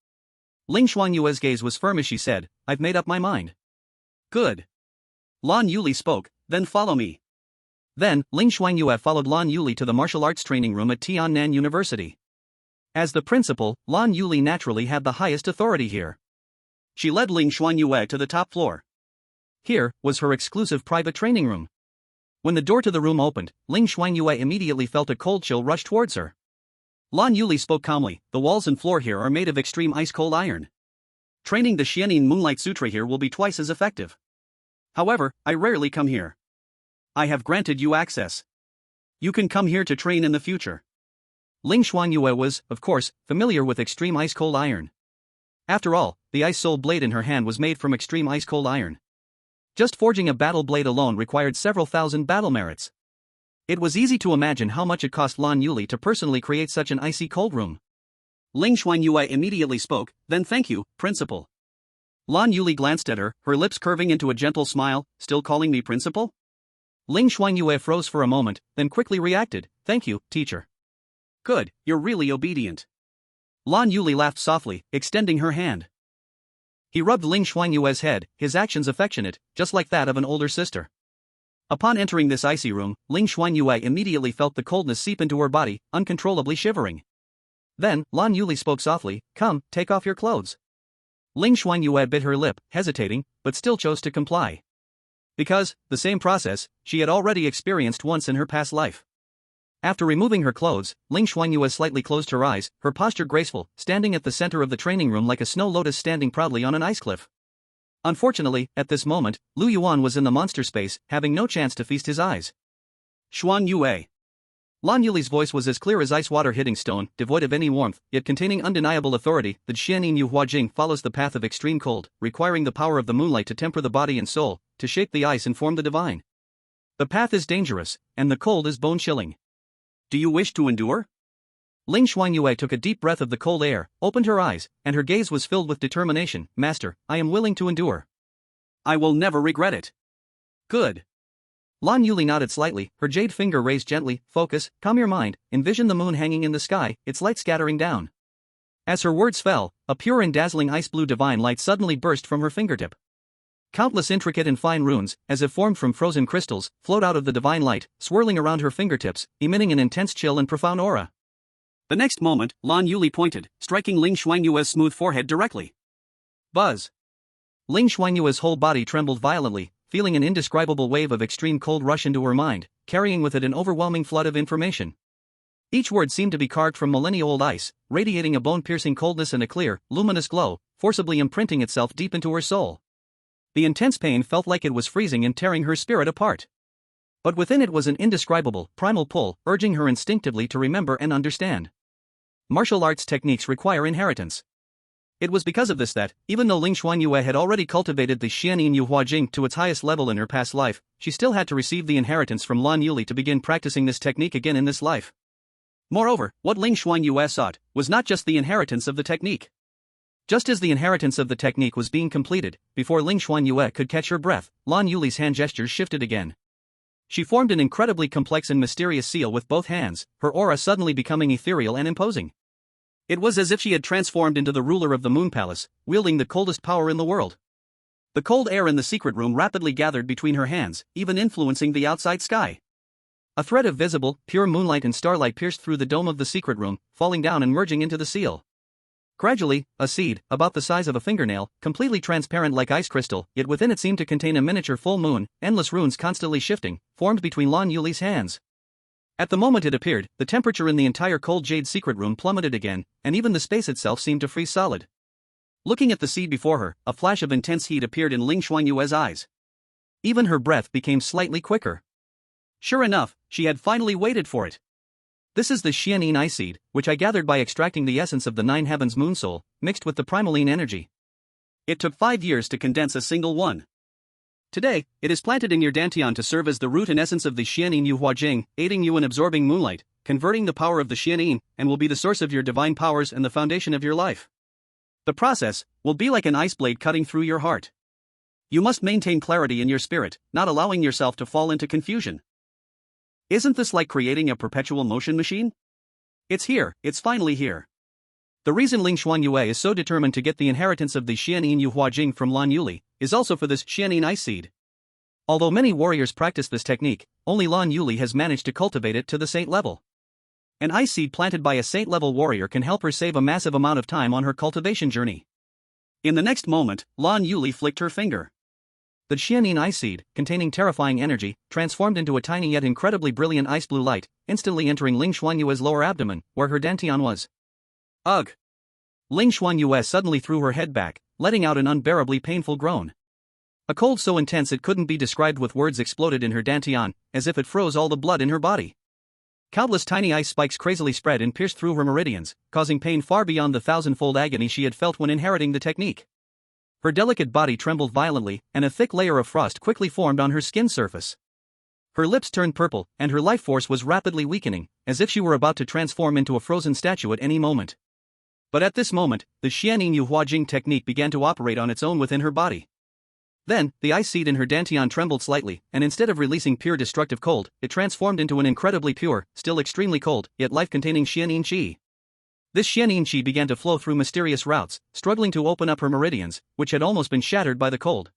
Ling Shuangyue's gaze was firm as she said, "I've made up my mind." "Good." Lan Yuli spoke, "Then follow me." Then, Ling Shuangyue followed Lan Yuli to the martial arts training room at Tiannan University. As the principal, Lan Yuli naturally had the highest authority here. She led Ling Shuangyue to the top floor. Here was her exclusive private training room. When the door to the room opened, Ling Shuangyue immediately felt a cold chill rush towards her. Lan Yuli spoke calmly, "The walls and floor here are made of extreme ice-cold iron. Training the Xianin Moonlight Sutra here will be twice as effective. However, I rarely come here. I have granted you access. You can come here to train in the future." Ling Shuangyue was, of course, familiar with extreme ice-cold iron. After all, the ice soul blade in her hand was made from extreme ice-cold iron. Just forging a battle blade alone required several thousand battle merits. It was easy to imagine how much it cost Lan Yuli to personally create such an icy cold room. Ling Shuangyue immediately spoke, "Then thank you, principal." Lan Yuli glanced at her, her lips curving into a gentle smile. "Still calling me principal?" Ling Shuangyue froze for a moment, then quickly reacted, "Thank you, teacher." "Good, you're really obedient." Lan Yuli laughed softly, extending her hand. He rubbed Ling Shuangyue's head, his actions affectionate, just like that of an older sister. Upon entering this icy room, Ling Shuangyue immediately felt the coldness seep into her body, uncontrollably shivering. Then, Lan Yuli spoke softly, "Come, take off your clothes." Ling Shuangyue bit her lip, hesitating, but still chose to comply. Because, the same process, she had already experienced once in her past life. After removing her clothes, Ling Shuangyue slightly closed her eyes, her posture graceful, standing at the center of the training room like a snow lotus standing proudly on an ice cliff. Unfortunately, at this moment, Lu Yuan was in the monster space, having no chance to feast his eyes. "Shuangyue." Lan Yuli's voice was as clear as ice water hitting stone, devoid of any warmth, yet containing undeniable authority. "The Xianin Yu Huajing follows the path of extreme cold, requiring the power of the moonlight to temper the body and soul, to shape the ice and form the divine. The path is dangerous, and the cold is bone-chilling. Do you wish to endure?" Ling Shuangyue took a deep breath of the cold air, opened her eyes, and her gaze was filled with determination. "Master, I am willing to endure. I will never regret it." "Good." Lan Yuli nodded slightly, her jade finger raised gently. "Focus, calm your mind, envision the moon hanging in the sky, its light scattering down." As her words fell, a pure and dazzling ice-blue divine light suddenly burst from her fingertip. Countless intricate and fine runes, as if formed from frozen crystals, flowed out of the divine light, swirling around her fingertips, emitting an intense chill and profound aura. The next moment, Lan Yuli pointed, striking Ling Shuangyue's smooth forehead directly. Buzz! Ling Shuangyue's whole body trembled violently, feeling an indescribable wave of extreme cold rush into her mind, carrying with it an overwhelming flood of information. Each word seemed to be carved from millennia-old ice, radiating a bone-piercing coldness and a clear, luminous glow, forcibly imprinting itself deep into her soul. The intense pain felt like it was freezing and tearing her spirit apart. But within it was an indescribable, primal pull, urging her instinctively to remember and understand. Martial arts techniques require inheritance. It was because of this that, even though Ling Shuangyue had already cultivated the Xianin Yu Huajing to its highest level in her past life, she still had to receive the inheritance from Lan Yuli to begin practicing this technique again in this life. Moreover, what Ling Shuangyue sought was not just the inheritance of the technique. Just as the inheritance of the technique was being completed, before Ling Shuangyue could catch her breath, Lan Yuli's hand gestures shifted again. She formed an incredibly complex and mysterious seal with both hands, her aura suddenly becoming ethereal and imposing. It was as if she had transformed into the ruler of the Moon Palace, wielding the coldest power in the world. The cold air in the secret room rapidly gathered between her hands, even influencing the outside sky. A thread of visible, pure moonlight and starlight pierced through the dome of the secret room, falling down and merging into the seal. Gradually, a seed, about the size of a fingernail, completely transparent like ice crystal, yet within it seemed to contain a miniature full moon, endless runes constantly shifting, formed between Lan Yuli's hands. At the moment it appeared, the temperature in the entire cold jade secret room plummeted again, and even the space itself seemed to freeze solid. Looking at the seed before her, a flash of intense heat appeared in Ling Shuangyue's eyes. Even her breath became slightly quicker. Sure enough, she had finally waited for it. This is the Xianyin Ice Seed, which I gathered by extracting the essence of the Nine Heavens Moon Soul, mixed with the primaline energy. It took 5 years to condense a single one. Today, it is planted in your dantian to serve as the root and essence of the Xianyin Yu Huajing, aiding you in absorbing moonlight, converting the power of the Xianyin, and will be the source of your divine powers and the foundation of your life. The process will be like an ice blade cutting through your heart. You must maintain clarity in your spirit, not allowing yourself to fall into confusion. Isn't this like creating a perpetual motion machine? It's here, it's finally here. The reason Ling Shuangyue is so determined to get the inheritance of the Xianyin Yu Huajing from Lan Yuli is also for this Xianyin Ice Seed. Although many warriors practice this technique, only Lan Yuli has managed to cultivate it to the saint level. An ice seed planted by a saint-level warrior can help her save a massive amount of time on her cultivation journey. In the next moment, Lan Yuli flicked her finger. The Xianyin Ice Seed, containing terrifying energy, transformed into a tiny yet incredibly brilliant ice blue light, instantly entering Ling Shuangyue's lower abdomen, where her dantian was. Ugh! Ling Shuangyue suddenly threw her head back, letting out an unbearably painful groan. A cold so intense it couldn't be described with words exploded in her dantian, as if it froze all the blood in her body. Countless tiny ice spikes crazily spread and pierced through her meridians, causing pain far beyond the thousand-fold agony she had felt when inheriting the technique. Her delicate body trembled violently, and a thick layer of frost quickly formed on her skin surface. Her lips turned purple, and her life force was rapidly weakening, as if she were about to transform into a frozen statue at any moment. But at this moment, the Xianyin Yu Huajing technique began to operate on its own within her body. Then, the ice seed in her dantian trembled slightly, and instead of releasing pure destructive cold, it transformed into an incredibly pure, still extremely cold, yet life-containing Xianyin Qi. This Xianyin Qi began to flow through mysterious routes, struggling to open up her meridians, which had almost been shattered by the cold.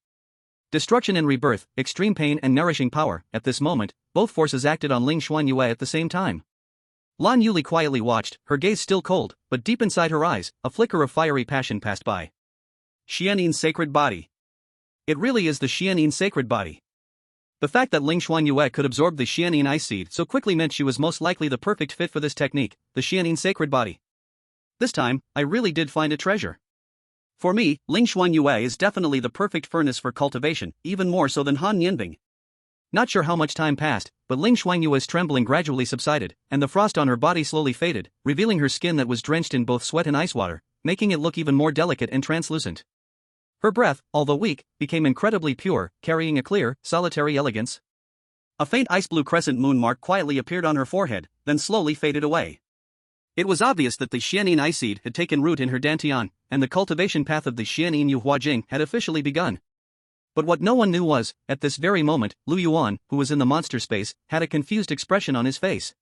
Destruction and rebirth, extreme pain and nourishing power. At this moment, both forces acted on Ling Shuangyue at the same time. Lan Yuli quietly watched, her gaze still cold, but deep inside her eyes, a flicker of fiery passion passed by. Xianyin's sacred body. It really is the Xianyin sacred body. The fact that Ling Shuangyue could absorb the Xianyin Ice Seed so quickly meant she was most likely the perfect fit for this technique, the Xianyin sacred body. This time, I really did find a treasure. For me, Ling Shuangyue is definitely the perfect furnace for cultivation, even more so than Han Yinbing. Not sure how much time passed, but Ling Shuangyue's trembling gradually subsided, and the frost on her body slowly faded, revealing her skin that was drenched in both sweat and ice water, making it look even more delicate and translucent. Her breath, although weak, became incredibly pure, carrying a clear, solitary elegance. A faint ice-blue crescent moon mark quietly appeared on her forehead, then slowly faded away. It was obvious that the Xianyin Ice Seed had taken root in her dantian, and the cultivation path of the Xianyin Yu Huajing had officially begun. But what no one knew was, at this very moment, Lu Yuan, who was in the monster space, had a confused expression on his face.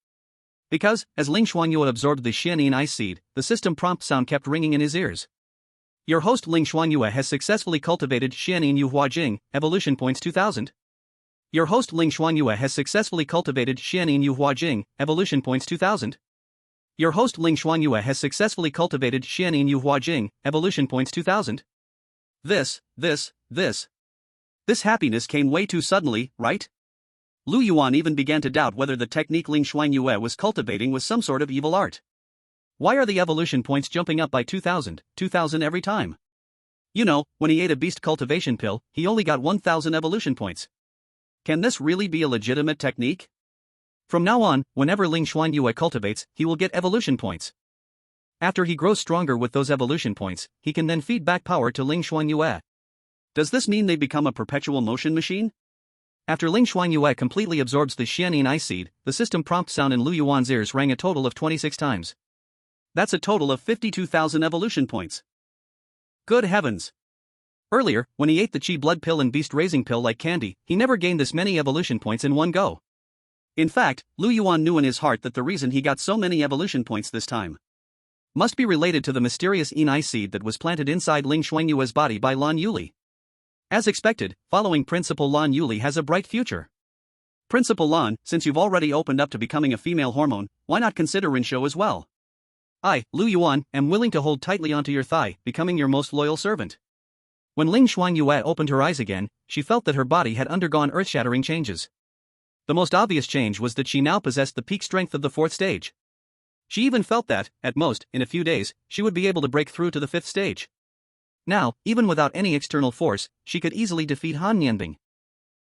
Because, as Ling Shuangyue absorbed the Xianyin Ice Seed, the system prompt sound kept ringing in his ears. Your host Ling Shuangyue has successfully cultivated Xianyin Yu Huajing, evolution points 2000. Your host Ling Shuangyue has successfully cultivated Xianyin Yu Huajing, evolution points 2000. Your host Ling Shuangyue has successfully cultivated Xianyin Yu Huajing, evolution points 2000. This happiness came way too suddenly, right? Lu Yuan even began to doubt whether the technique Ling Shuangyue was cultivating was some sort of evil art. Why are the evolution points jumping up by 2000 every time? You know, when he ate a beast cultivation pill, he only got 1000 evolution points. Can this really be a legitimate technique? From now on, whenever Ling Shuangyue cultivates, he will get evolution points. After he grows stronger with those evolution points, he can then feed back power to Ling Shuangyue. Does this mean they become a perpetual motion machine? After Ling Shuangyue completely absorbs the Xianyin Ice Seed, the system prompt sound in Lu Yuan's ears rang a total of 26 times. That's a total of 52,000 evolution points. Good heavens! Earlier, when he ate the Qi blood pill and beast raising pill like candy, he never gained this many evolution points in one go. In fact, Lu Yuan knew in his heart that the reason he got so many evolution points this time must be related to the mysterious Yin seed that was planted inside Ling Shuangyue's body by Lan Yuli. As expected, following Principal Lan Yuli has a bright future. Principal Lan, since you've already opened up to becoming a female hormone, why not consider Rinshou as well? I, Lu Yuan, am willing to hold tightly onto your thigh, becoming your most loyal servant. When Ling Shuangyue opened her eyes again, she felt that her body had undergone earth-shattering changes. The most obvious change was that she now possessed the peak strength of the 4th stage. She even felt that, at most, in a few days, she would be able to break through to the 5th stage. Now, even without any external force, she could easily defeat Han Nianbing.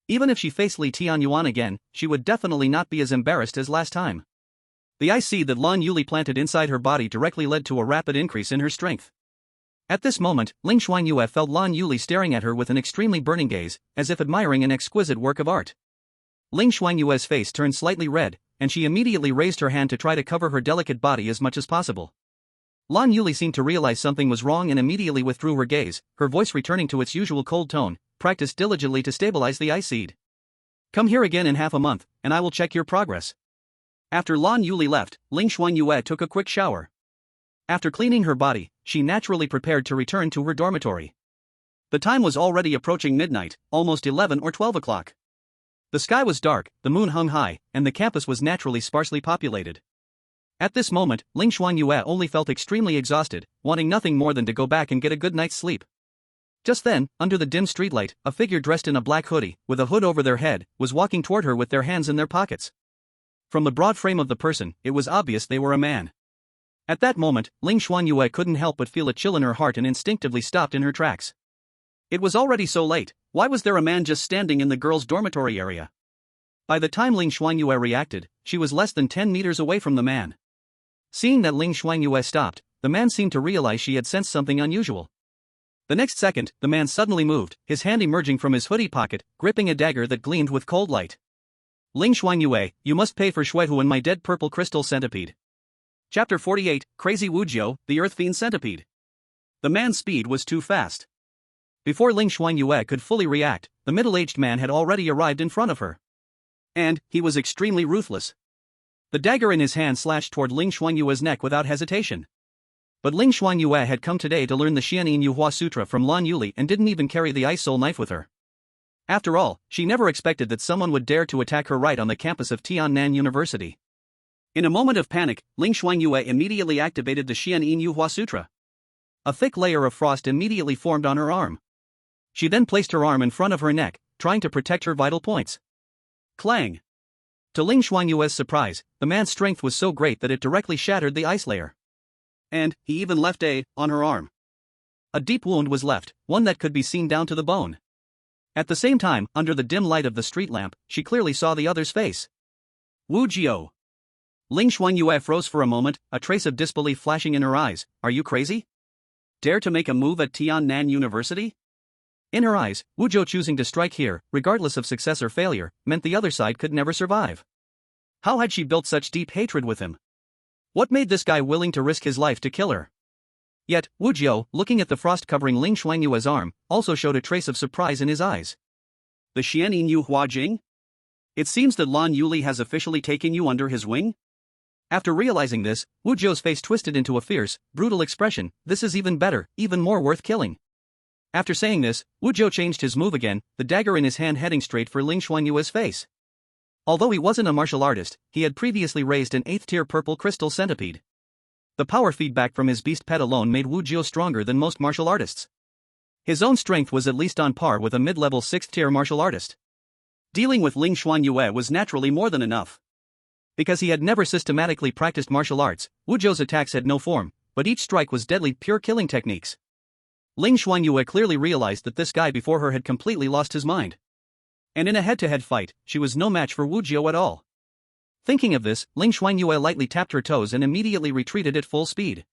Even if she faced Li Tianyuan again, she would definitely not be as embarrassed as last time. The ice seed that Lan Yuli planted inside her body directly led to a rapid increase in her strength. At this moment, Ling Shuangyue felt Lan Yuli staring at her with an extremely burning gaze, as if admiring an exquisite work of art. Ling Shuangyue's face turned slightly red, and she immediately raised her hand to try to cover her delicate body as much as possible. Lan Yuli seemed to realize something was wrong and immediately withdrew her gaze, her voice returning to its usual cold tone, practice diligently to stabilize the ice seed. Come here again in half a month, and I will check your progress. After Lan Yuli left, Ling Shuangyue took a quick shower. After cleaning her body, she naturally prepared to return to her dormitory. The time was already approaching midnight, almost 11 or 12 o'clock. The sky was dark, the moon hung high, and the campus was naturally sparsely populated. At this moment, Ling Shuangyue only felt extremely exhausted, wanting nothing more than to go back and get a good night's sleep. Just then, under the dim streetlight, a figure dressed in a black hoodie, with a hood over their head, was walking toward her with their hands in their pockets. From the broad frame of the person, it was obvious they were a man. At that moment, Ling Shuangyue couldn't help but feel a chill in her heart and instinctively stopped in her tracks. It was already so late, why was there a man just standing in the girls' dormitory area? By the time Ling Shuangyue reacted, she was less than 10 meters away from the man. Seeing that Ling Shuangyue stopped, the man seemed to realize she had sensed something unusual. The next second, the man suddenly moved, his hand emerging from his hoodie pocket, gripping a dagger that gleamed with cold light. Ling Shuangyue, you must pay for Shuehu and my dead purple crystal centipede. Chapter 48, Crazy Wujiu, the Earth Fiend Centipede. The man's speed was too fast. Before Ling Shuangyue could fully react, the middle-aged man had already arrived in front of her. And he was extremely ruthless. The dagger in his hand slashed toward Ling Shuangyue's neck without hesitation. But Ling Shuangyue had come today to learn the Xianyin Yuhua Sutra from Lan Yuli and didn't even carry the ice soul knife with her. After all, she never expected that someone would dare to attack her right on the campus of Tiannan University. In a moment of panic, Ling Shuangyue immediately activated the Xianyin Yuhua Sutra. A thick layer of frost immediately formed on her arm. She then placed her arm in front of her neck, trying to protect her vital points. Clang! To Ling Shuangyue's surprise, the man's strength was so great that it directly shattered the ice layer. And he even left on her arm. A deep wound was left, one that could be seen down to the bone. At the same time, under the dim light of the street lamp, she clearly saw the other's face. Wu Jiu. Ling Shuangyue froze for a moment, a trace of disbelief flashing in her eyes. Are you crazy? Dare to make a move at Tiannan University? In her eyes, Wu Jiu choosing to strike here, regardless of success or failure, meant the other side could never survive. How had she built such deep hatred with him? What made this guy willing to risk his life to kill her? Yet, Wu Jiu, looking at the frost covering Ling Shuangyue's arm, also showed a trace of surprise in his eyes. The Xianyin Yuhua Jing? It seems that Lan Yuli has officially taken you under his wing? After realizing this, Wu Jiu's face twisted into a fierce, brutal expression. This is even better, even more worth killing. After saying this, Wu Jiu changed his move again, the dagger in his hand heading straight for Ling Shuangyue's face. Although he wasn't a martial artist, he had previously raised an 8th-tier purple crystal centipede. The power feedback from his beast pet alone made Wu Jiu stronger than most martial artists. His own strength was at least on par with a mid-level 6th-tier martial artist. Dealing with Ling Shuangyue was naturally more than enough. Because he had never systematically practiced martial arts, Wu Jiu's attacks had no form, but each strike was deadly, pure killing techniques. Ling Shuangyue clearly realized that this guy before her had completely lost his mind. And in a head-to-head fight, she was no match for Wu Jiu at all. Thinking of this, Ling Shuangyue lightly tapped her toes and immediately retreated at full speed.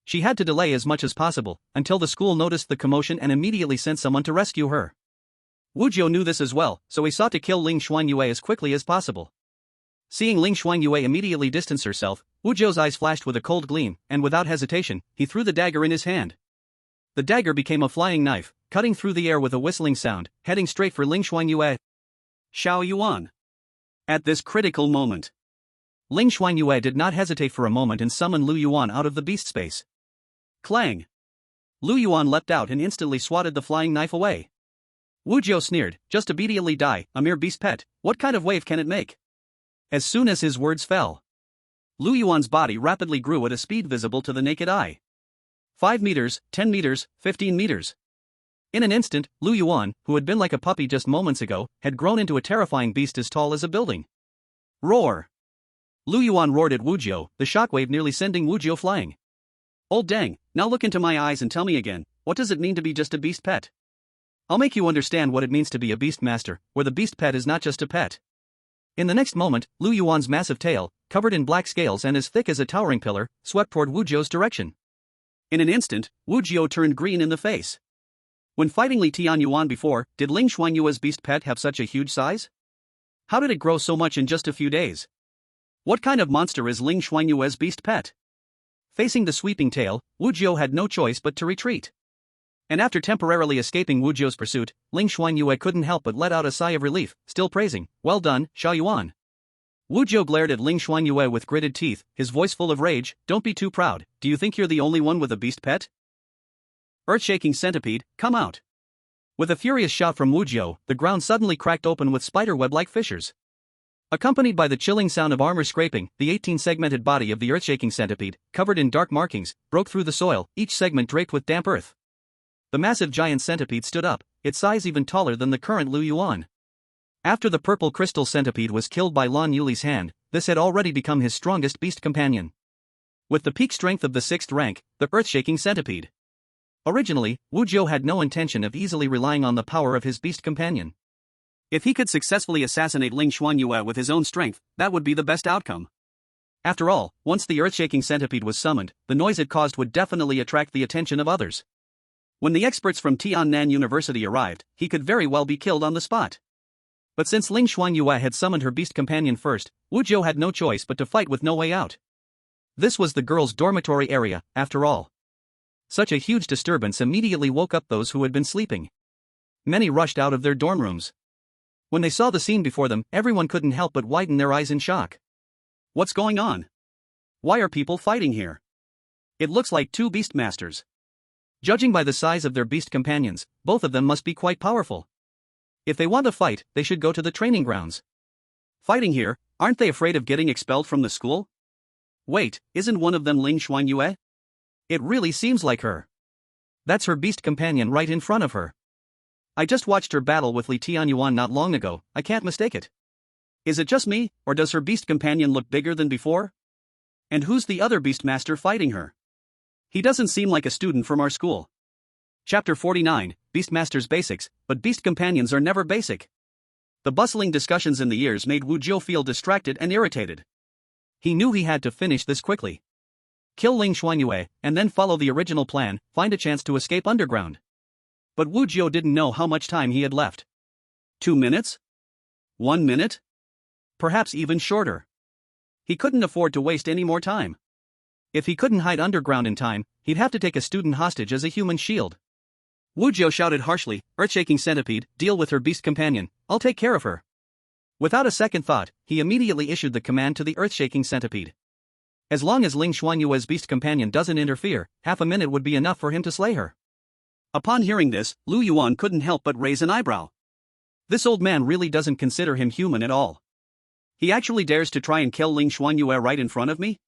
She had to delay as much as possible, until the school noticed the commotion and immediately sent someone to rescue her. Wu Jiu knew this as well, so he sought to kill Ling Shuangyue as quickly as possible. Seeing Ling Shuangyue immediately distance herself, Wu Jiu's eyes flashed with a cold gleam, and without hesitation, he threw the dagger in his hand. The dagger became a flying knife, cutting through the air with a whistling sound, heading straight for Ling Shuangyue. Xiao Yuan. At this critical moment, Ling Shuangyue did not hesitate for a moment and summoned Lu Yuan out of the beast space. Clang! Lu Yuan leapt out and instantly swatted the flying knife away. Wu Jiu sneered, just immediately die, a mere beast pet, what kind of wave can it make? As soon as his words fell, Lu Yuan's body rapidly grew at a speed visible to the naked eye. 5 meters, 10 meters, 15 meters. In an instant, Lu Yuan, who had been like a puppy just moments ago, had grown into a terrifying beast as tall as a building. Roar! Lu Yuan roared at Wu Jiu, the shockwave nearly sending Wu Jiu flying. Old dang, now look into my eyes and tell me again, what does it mean to be just a beast pet? I'll make you understand what it means to be a beast master, where the beast pet is not just a pet. In the next moment, Lu Yuan's massive tail, covered in black scales and as thick as a towering pillar, swept toward Wu Jiu's direction. In an instant, Wu Jiu turned green in the face. When fighting Li Tianyuan before, did Ling Shuangyue's beast pet have such a huge size? How did it grow so much in just a few days? What kind of monster is Ling Shuangyue's beast pet? Facing the sweeping tail, Wu Jiu had no choice but to retreat. And after temporarily escaping Wu Jiu's pursuit, Ling Shuangyue couldn't help but let out a sigh of relief, still praising, "Well done, Xia Yuan." Wu Jiu glared at Ling Shuangyue with gritted teeth, his voice full of rage, "Don't be too proud, do you think you're the only one with a beast pet? Earth-shaking centipede, come out." With a furious shout from Wu Jiu, the ground suddenly cracked open with spiderweb-like fissures. Accompanied by the chilling sound of armor scraping, the 18-segmented body of the earth-shaking centipede, covered in dark markings, broke through the soil, each segment draped with damp earth. The massive giant centipede stood up, its size even taller than the current Lu Yuan. After the purple crystal centipede was killed by Lan Yuli's hand, this had already become his strongest beast companion. With the peak strength of the 6th rank, the earth-shaking centipede. Originally, Wu Jiu had no intention of easily relying on the power of his beast companion. If he could successfully assassinate Ling Shuangyue with his own strength, that would be the best outcome. After all, once the earth-shaking centipede was summoned, the noise it caused would definitely attract the attention of others. When the experts from Tiannan University arrived, he could very well be killed on the spot. But since Ling Shuangyue had summoned her beast companion first, Wu Jiu had no choice but to fight with no way out. This was the girls' dormitory area, after all. Such a huge disturbance immediately woke up those who had been sleeping. Many rushed out of their dorm rooms. When they saw the scene before them, everyone couldn't help but widen their eyes in shock. What's going on? Why are people fighting here? It looks like two beastmasters. Judging by the size of their beast companions, both of them must be quite powerful. If they want to fight, they should go to the training grounds. Fighting here, aren't they afraid of getting expelled from the school? Wait, isn't one of them Ling Shuangyue? It really seems like her. That's her beast companion right in front of her. I just watched her battle with Li Tianyuan not long ago, I can't mistake it. Is it just me, or does her beast companion look bigger than before? And who's the other beastmaster fighting her? He doesn't seem like a student from our school. Chapter 49, Beastmaster's Basics, but beast companions are never basic. The bustling discussions in the ears made Wu Jiu feel distracted and irritated. He knew he had to finish this quickly. Kill Ling Shuangyue, and then follow the original plan, find a chance to escape underground. But Wu Jiu didn't know how much time he had left. 2 minutes? 1 minute? Perhaps even shorter. He couldn't afford to waste any more time. If he couldn't hide underground in time, he'd have to take a student hostage as a human shield. Wu Jiu shouted harshly, "Earth-shaking centipede, deal with her beast companion, I'll take care of her." Without a second thought, he immediately issued the command to the earth-shaking centipede. As long as Ling Shuangyue's beast companion doesn't interfere, half a minute would be enough for him to slay her. Upon hearing this, Lu Yuan couldn't help but raise an eyebrow. This old man really doesn't consider him human at all. He actually dares to try and kill Ling Shuangyue right in front of me?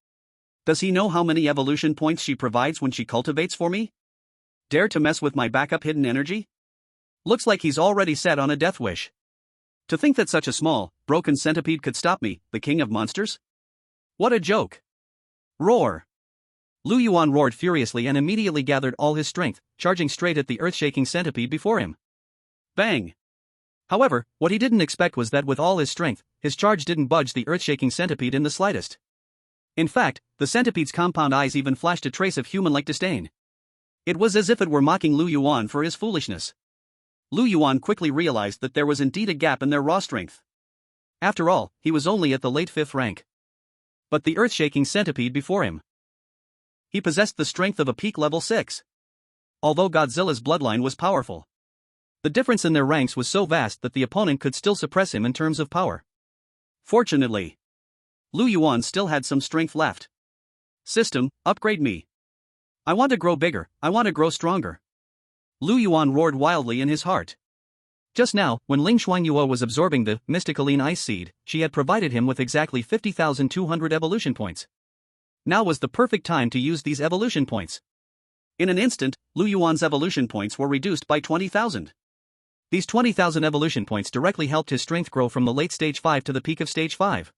Does he know how many evolution points she provides when she cultivates for me? Dare to mess with my backup hidden energy? Looks like he's already set on a death wish. To think that such a small, broken centipede could stop me, the king of monsters? What a joke! Roar! Lu Yuan roared furiously and immediately gathered all his strength, charging straight at the earth-shaking centipede before him. Bang! However, what he didn't expect was that with all his strength, his charge didn't budge the earth-shaking centipede in the slightest. In fact, the centipede's compound eyes even flashed a trace of human-like disdain. It was as if it were mocking Lu Yuan for his foolishness. Lu Yuan quickly realized that there was indeed a gap in their raw strength. After all, he was only at the late 5th rank. But the earth-shaking centipede before him, he possessed the strength of a peak level 6. Although Godzilla's bloodline was powerful, the difference in their ranks was so vast that the opponent could still suppress him in terms of power. Fortunately, Lu Yuan still had some strength left. System, upgrade me. I want to grow bigger, I want to grow stronger. Lu Yuan roared wildly in his heart. Just now, when Ling Shuangyue was absorbing the mysticaline ice seed, she had provided him with exactly 50,200 evolution points. Now was the perfect time to use these evolution points. In an instant, Lu Yuan's evolution points were reduced by 20,000. These 20,000 evolution points directly helped his strength grow from the late stage 5 to the peak of stage 5.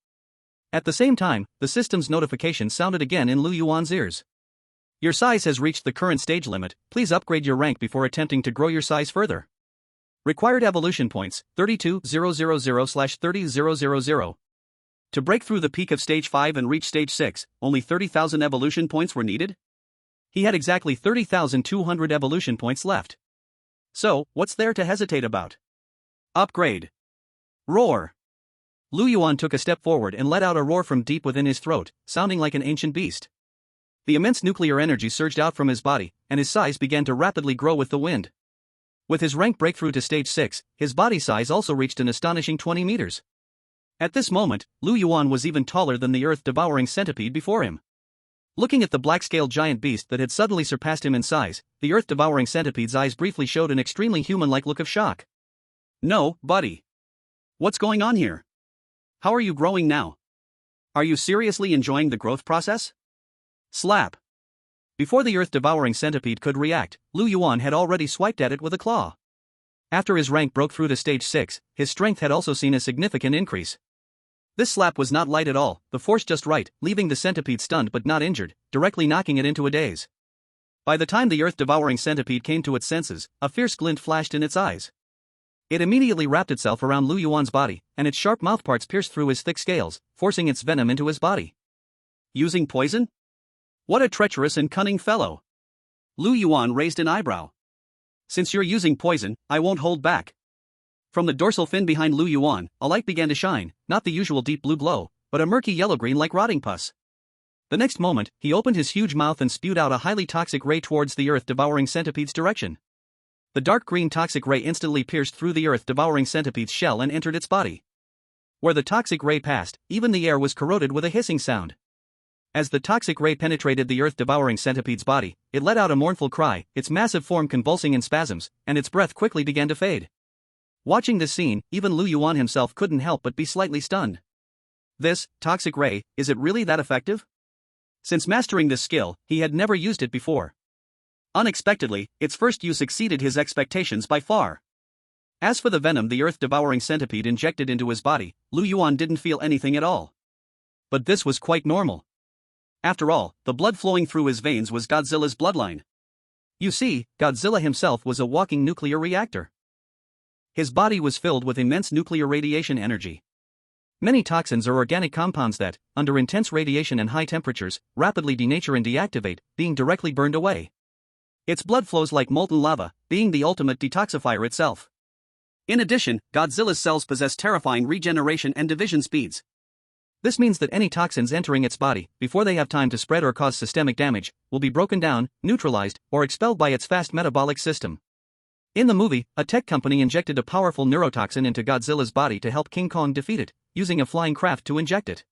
At the same time, the system's notification sounded again in Lu Yuan's ears. Your size has reached the current stage limit, please upgrade your rank before attempting to grow your size further. Required evolution points, 32,000/30,000. To break through the peak of stage 5 and reach stage 6, only 30,000 evolution points were needed? He had exactly 30,200 evolution points left. So, what's there to hesitate about? Upgrade. Roar. Lu Yuan took a step forward and let out a roar from deep within his throat, sounding like an ancient beast. The immense nuclear energy surged out from his body, and his size began to rapidly grow with the wind. With his rank breakthrough to stage 6, his body size also reached an astonishing 20 meters. At this moment, Lu Yuan was even taller than the earth-devouring centipede before him. Looking at the black-scaled giant beast that had suddenly surpassed him in size, the earth-devouring centipede's eyes briefly showed an extremely human-like look of shock. No, buddy. What's going on here? How are you growing now? Are you seriously enjoying the growth process? Slap. Before the earth-devouring centipede could react, Lu Yuan had already swiped at it with a claw. After his rank broke through to stage 6, his strength had also seen a significant increase. This slap was not light at all, the force just right, leaving the centipede stunned but not injured, directly knocking it into a daze. By the time the earth-devouring centipede came to its senses, a fierce glint flashed in its eyes. It immediately wrapped itself around Lu Yuan's body, and its sharp mouthparts pierced through his thick scales, forcing its venom into his body. Using poison? What a treacherous and cunning fellow! Lu Yuan raised an eyebrow. Since you're using poison, I won't hold back. From the dorsal fin behind Lu Yuan, a light began to shine, not the usual deep blue glow, but a murky yellow-green like rotting pus. The next moment, he opened his huge mouth and spewed out a highly toxic ray towards the earth-devouring centipede's direction. The dark green toxic ray instantly pierced through the earth-devouring centipede's shell and entered its body. Where the toxic ray passed, even the air was corroded with a hissing sound. As the toxic ray penetrated the earth-devouring centipede's body, it let out a mournful cry, its massive form convulsing in spasms, and its breath quickly began to fade. Watching this scene, even Lu Yuan himself couldn't help but be slightly stunned. This toxic ray, is it really that effective? Since mastering this skill, he had never used it before. Unexpectedly, its first use exceeded his expectations by far. As for the venom the earth-devouring centipede injected into his body, Lu Yuan didn't feel anything at all. But this was quite normal. After all, the blood flowing through his veins was Godzilla's bloodline. You see, Godzilla himself was a walking nuclear reactor. His body was filled with immense nuclear radiation energy. Many toxins are organic compounds that, under intense radiation and high temperatures, rapidly denature and deactivate, being directly burned away. Its blood flows like molten lava, being the ultimate detoxifier itself. In addition, Godzilla's cells possess terrifying regeneration and division speeds. This means that any toxins entering its body, before they have time to spread or cause systemic damage, will be broken down, neutralized, or expelled by its fast metabolic system. In the movie, a tech company injected a powerful neurotoxin into Godzilla's body to help King Kong defeat it, using a flying craft to inject it.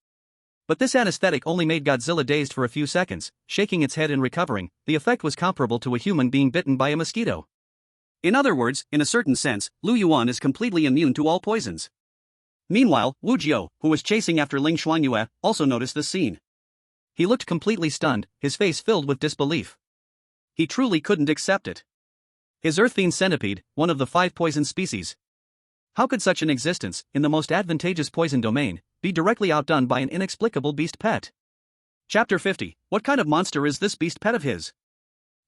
But this anesthetic only made Godzilla dazed for a few seconds, shaking its head and recovering. The effect was comparable to a human being bitten by a mosquito. In other words, in a certain sense, Lu Yuan is completely immune to all poisons. Meanwhile, Wu Jiu, who was chasing after Ling Shuangyue, also noticed the scene. He looked completely stunned, his face filled with disbelief. He truly couldn't accept it. His earth-fiend centipede, one of the 5 poison species. How could such an existence, in the most advantageous poison domain, be directly outdone by an inexplicable beast pet? Chapter 50. What kind of monster is this beast pet of his?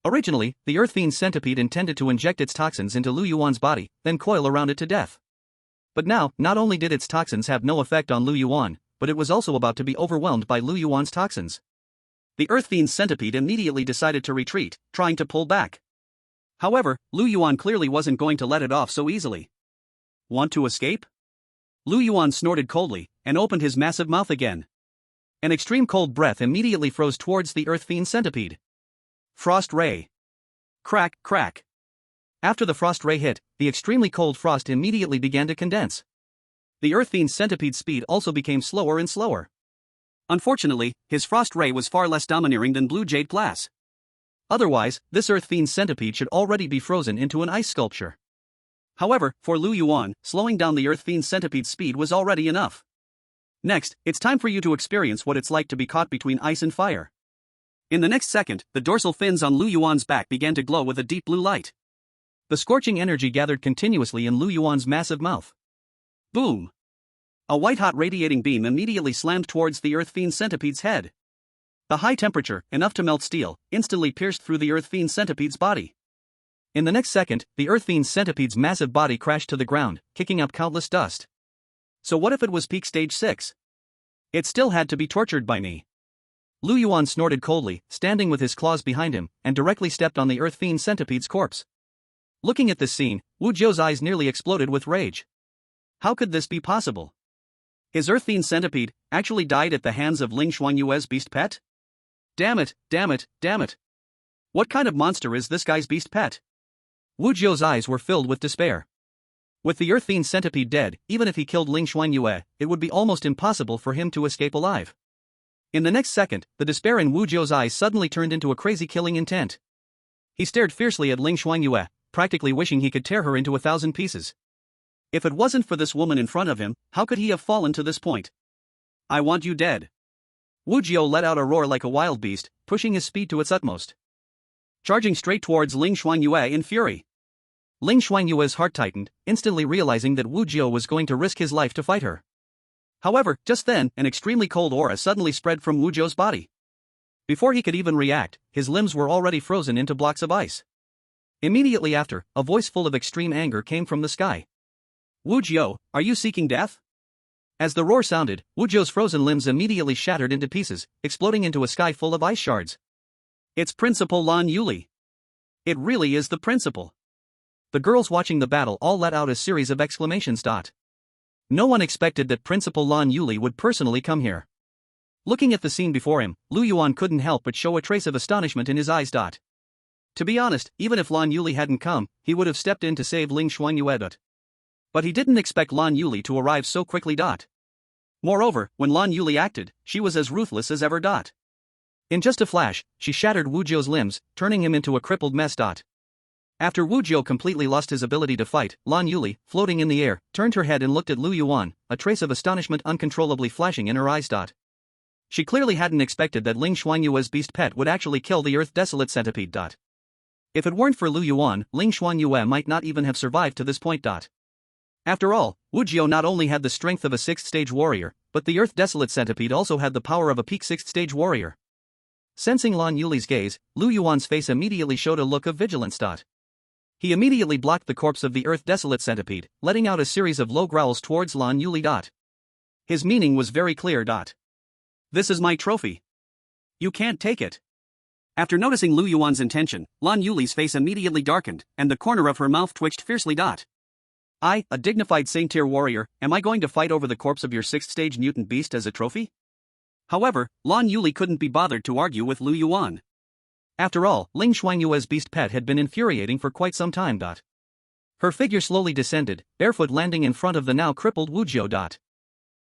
Originally, the earth-fiend centipede intended to inject its toxins into Lu Yuan's body, then coil around it to death. But now, not only did its toxins have no effect on Lu Yuan, but it was also about to be overwhelmed by Lu Yuan's toxins. The earth-fiend centipede immediately decided to retreat, trying to pull back. However, Lu Yuan clearly wasn't going to let it off so easily. Want to escape? Lu Yuan snorted coldly, and opened his massive mouth again. An extreme cold breath immediately froze towards the earth-fiend centipede. Frost ray. Crack, crack. After the frost ray hit, the extremely cold frost immediately began to condense. The earth-fiend centipede's speed also became slower and slower. Unfortunately, his frost ray was far less domineering than blue jade glass. Otherwise, this Earth Fiend centipede should already be frozen into an ice sculpture. However, for Lu Yuan, slowing down the Earth Fiend centipede's speed was already enough. Next, it's time for you to experience what it's like to be caught between ice and fire. In the next second, the dorsal fins on Lu Yuan's back began to glow with a deep blue light. The scorching energy gathered continuously in Lu Yuan's massive mouth. Boom! A white-hot radiating beam immediately slammed towards the Earth Fiend centipede's head. The high temperature, enough to melt steel, instantly pierced through the Earth Fiend centipede's body. In the next second, the Earth Fiend centipede's massive body crashed to the ground, kicking up countless dust. So what if it was peak stage 6? It still had to be tortured by me. Lu Yuan snorted coldly, standing with his claws behind him, and directly stepped on the Earth Fiend centipede's corpse. Looking at this scene, Wu Jiu's eyes nearly exploded with rage. How could this be possible? His Earth Fiend centipede actually died at the hands of Ling Shuangyue's beast pet? Damn it, damn it, damn it. What kind of monster is this guy's beast pet? Wu Jiu's eyes were filled with despair. With the Earth Fiend centipede dead, even if he killed Ling Shuangyue, it would be almost impossible for him to escape alive. In the next second, the despair in Wu Jiu's eyes suddenly turned into a crazy killing intent. He stared fiercely at Ling Shuangyue, practically wishing he could tear her into 1,000 pieces. If it wasn't for this woman in front of him, how could he have fallen to this point? I want you dead. Wu Jiu let out a roar like a wild beast, pushing his speed to its utmost. Charging straight towards Ling Shuangyue in fury. Ling Shuangyue's heart tightened, instantly realizing that Wu Jiu was going to risk his life to fight her. However, just then, an extremely cold aura suddenly spread from Wu Jiu's body. Before he could even react, his limbs were already frozen into blocks of ice. Immediately after, a voice full of extreme anger came from the sky. Wu Jiu, are you seeking death? As the roar sounded, Wu Jiu's frozen limbs immediately shattered into pieces, exploding into a sky full of ice shards. It's Principal Lan Yuli. It really is the principal. The girls watching the battle all let out a series of exclamations. No one expected that Principal Lan Yuli would personally come here. Looking at the scene before him, Lu Yuan couldn't help but show a trace of astonishment in his eyes. To be honest, even if Lan Yuli hadn't come, he would have stepped in to save Ling Shuangyue. But he didn't expect Lan Yuli to arrive so quickly. Moreover, when Lan Yuli acted, she was as ruthless as ever. In just a flash, she shattered Wu Jiu's limbs, turning him into a crippled mess. After Wu Jiu completely lost his ability to fight, Lan Yuli, floating in the air, turned her head and looked at Lu Yuan, a trace of astonishment uncontrollably flashing in her eyes. She clearly hadn't expected that Ling Shuangyue's beast pet would actually kill the Earth Desolate centipede. If it weren't for Lu Yuan, Ling Shuangyue might not even have survived to this point. After all, Wu Jiu not only had the strength of a 6th stage warrior, but the Earth Desolate centipede also had the power of a peak 6th stage warrior. Sensing Lan Yuli's gaze, Lu Yuan's face immediately showed a look of vigilance. He immediately blocked the corpse of the Earth Desolate centipede, letting out a series of low growls towards Lan Yuli. His meaning was very clear. This is my trophy. You can't take it. After noticing Lu Yuan's intention, Lan Yuli's face immediately darkened, and the corner of her mouth twitched fiercely. I, a dignified Saint-tier warrior, am I going to fight over the corpse of your 6th stage mutant beast as a trophy? However, Lan Yuli couldn't be bothered to argue with Lu Yuan. After all, Ling Shuangyue's beast pet had been infuriating for quite some time. Her figure slowly descended, barefoot landing in front of the now crippled Wu Jiu.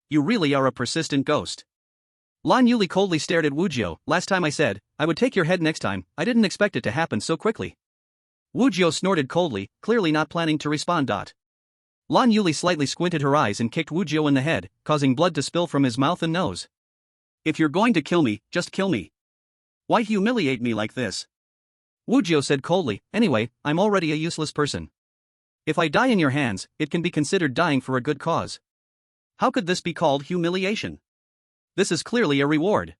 You really are a persistent ghost. Lan Yuli coldly stared at Wu Jiu. Last time I said, I would take your head next time, I didn't expect it to happen so quickly. Wu Jiu snorted coldly, clearly not planning to respond. Lan Yuli slightly squinted her eyes and kicked Wu Jiu in the head, causing blood to spill from his mouth and nose. If you're going to kill me, just kill me. Why humiliate me like this? Wu Jiu said coldly, anyway, I'm already a useless person. If I die in your hands, it can be considered dying for a good cause. How could this be called humiliation? This is clearly a reward.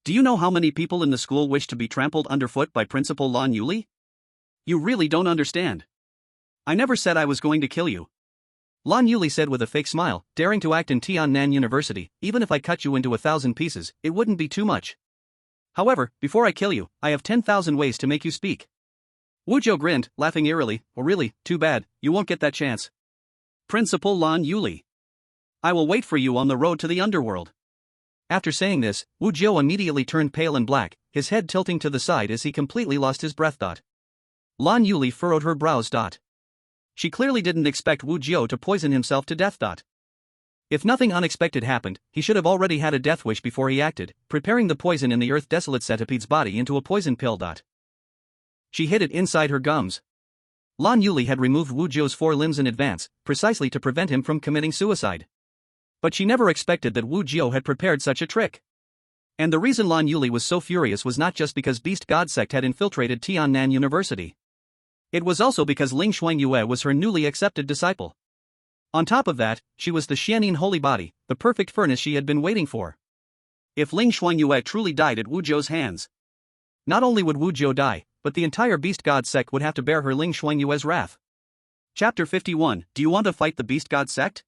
Do you know how many people in the school wish to be trampled underfoot by Principal Lan Yuli? You really don't understand. I never said I was going to kill you. Lan Yuli said with a fake smile, daring to act in Tiannan University, even if I cut you into 1,000 pieces, it wouldn't be too much. However, before I kill you, I have 10,000 ways to make you speak. Wu Jiu grinned, laughing eerily, oh really, too bad, you won't get that chance. Principal Lan Yuli. I will wait for you on the road to the underworld. After saying this, Wu Jiu immediately turned pale and black, his head tilting to the side as he completely lost his breath. Lan Yuli furrowed her brows. She clearly didn't expect Wu Jiu to poison himself to death. If nothing unexpected happened, he should have already had a death wish before he acted, preparing the poison in the Earth Desolate Centipede's body into a poison pill. She hid it inside her gums. Lan Yuli had removed Wu Jiu's 4 limbs in advance, precisely to prevent him from committing suicide. But she never expected that Wu Jiu had prepared such a trick. And the reason Lan Yuli was so furious was not just because Beast God Sect had infiltrated Tiannan University. It was also because Ling Shuangyue was her newly accepted disciple. On top of that, she was the Xianin holy body, the perfect furnace she had been waiting for. If Ling Shuangyue truly died at Wu Jiu's hands, not only would Wu Jiu die, but the entire Beast God Sect would have to bear her Ling Shuangyue's wrath. Chapter 51. Do you want to fight the Beast God Sect?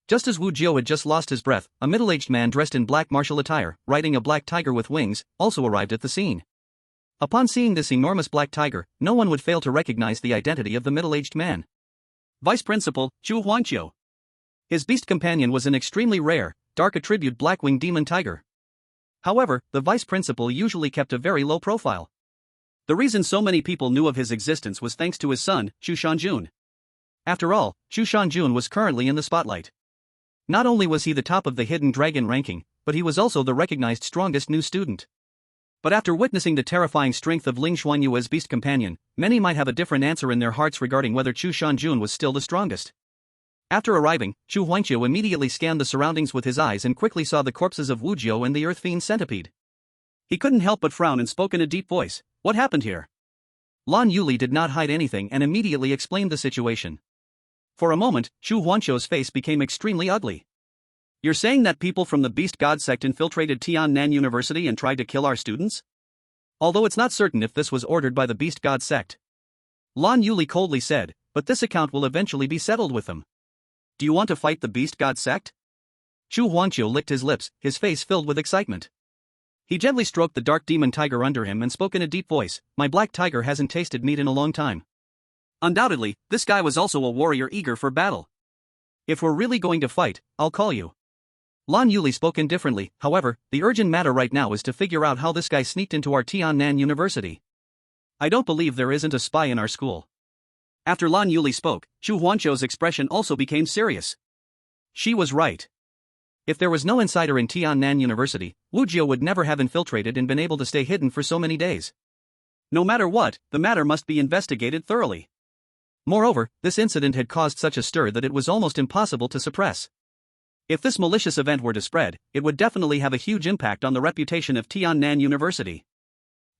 Just as Wu Jiu had just lost his breath, a middle-aged man dressed in black martial attire, riding a black tiger with wings, also arrived at the scene. Upon seeing this enormous black tiger, no one would fail to recognize the identity of the middle-aged man. Vice Principal, Chu Huangqiu. His beast companion was an extremely rare, dark attribute black-winged demon tiger. However, the Vice Principal usually kept a very low profile. The reason so many people knew of his existence was thanks to his son, Chu Shanjun. After all, Chu Shanjun was currently in the spotlight. Not only was he the top of the Hidden Dragon ranking, but he was also the recognized strongest new student. But after witnessing the terrifying strength of Ling Shuangyue's beast companion, many might have a different answer in their hearts regarding whether Chu Shanjun was still the strongest. After arriving, Chu Huangqiu immediately scanned the surroundings with his eyes and quickly saw the corpses of Wu Jiu and the Earth Fiend centipede. He couldn't help but frown and spoke in a deep voice. What happened here? Lan Yuli did not hide anything and immediately explained the situation. For a moment, Chu Huangqiu's face became extremely ugly. You're saying that people from the Beast God Sect infiltrated Tiannan University and tried to kill our students? Although it's not certain if this was ordered by the Beast God Sect. Lan Yuli coldly said, but this account will eventually be settled with them. Do you want to fight the Beast God Sect? Chu Huangqiu licked his lips, his face filled with excitement. He gently stroked the dark demon tiger under him and spoke in a deep voice, my black tiger hasn't tasted meat in a long time. Undoubtedly, this guy was also a warrior eager for battle. If we're really going to fight, I'll call you. Lan Yuli spoke indifferently, however, the urgent matter right now is to figure out how this guy sneaked into our Tiannan University. I don't believe there isn't a spy in our school. After Lan Yuli spoke, Chu Huangqiu's expression also became serious. She was right. If there was no insider in Tiannan University, Wu Jiu would never have infiltrated and been able to stay hidden for so many days. No matter what, the matter must be investigated thoroughly. Moreover, this incident had caused such a stir that it was almost impossible to suppress. If this malicious event were to spread, it would definitely have a huge impact on the reputation of Tiannan University.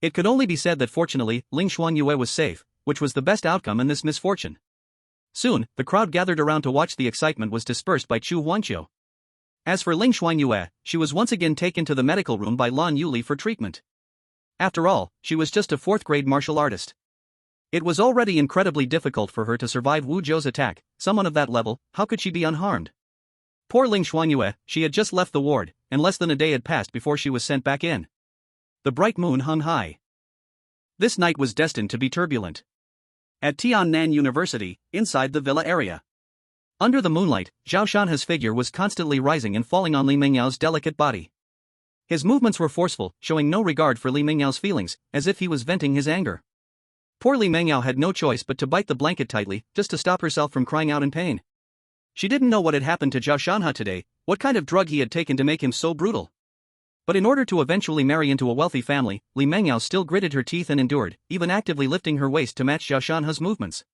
It could only be said that fortunately, Ling Shuangyue was safe, which was the best outcome in this misfortune. Soon, the crowd gathered around to watch the excitement was dispersed by Chu Huangqiu. As for Ling Shuangyue, she was once again taken to the medical room by Lan Yuli for treatment. After all, she was just a 4th-grade martial artist. It was already incredibly difficult for her to survive Wu Jiu's attack. Someone of that level, how could she be unharmed? Poor Ling Shuangyue, she had just left the ward, and less than a day had passed before she was sent back in. The bright moon hung high. This night was destined to be turbulent. At Tiannan University, inside the villa area. Under the moonlight, Zhao Shanha's figure was constantly rising and falling on Li Mingyao's delicate body. His movements were forceful, showing no regard for Li Mingyao's feelings, as if he was venting his anger. Poor Li Mingyao had no choice but to bite the blanket tightly, just to stop herself from crying out in pain. She didn't know what had happened to Zhao Shanha today, what kind of drug he had taken to make him so brutal. But in order to eventually marry into a wealthy family, Li Mingyao still gritted her teeth and endured, even actively lifting her waist to match Zhao Shanha's movements.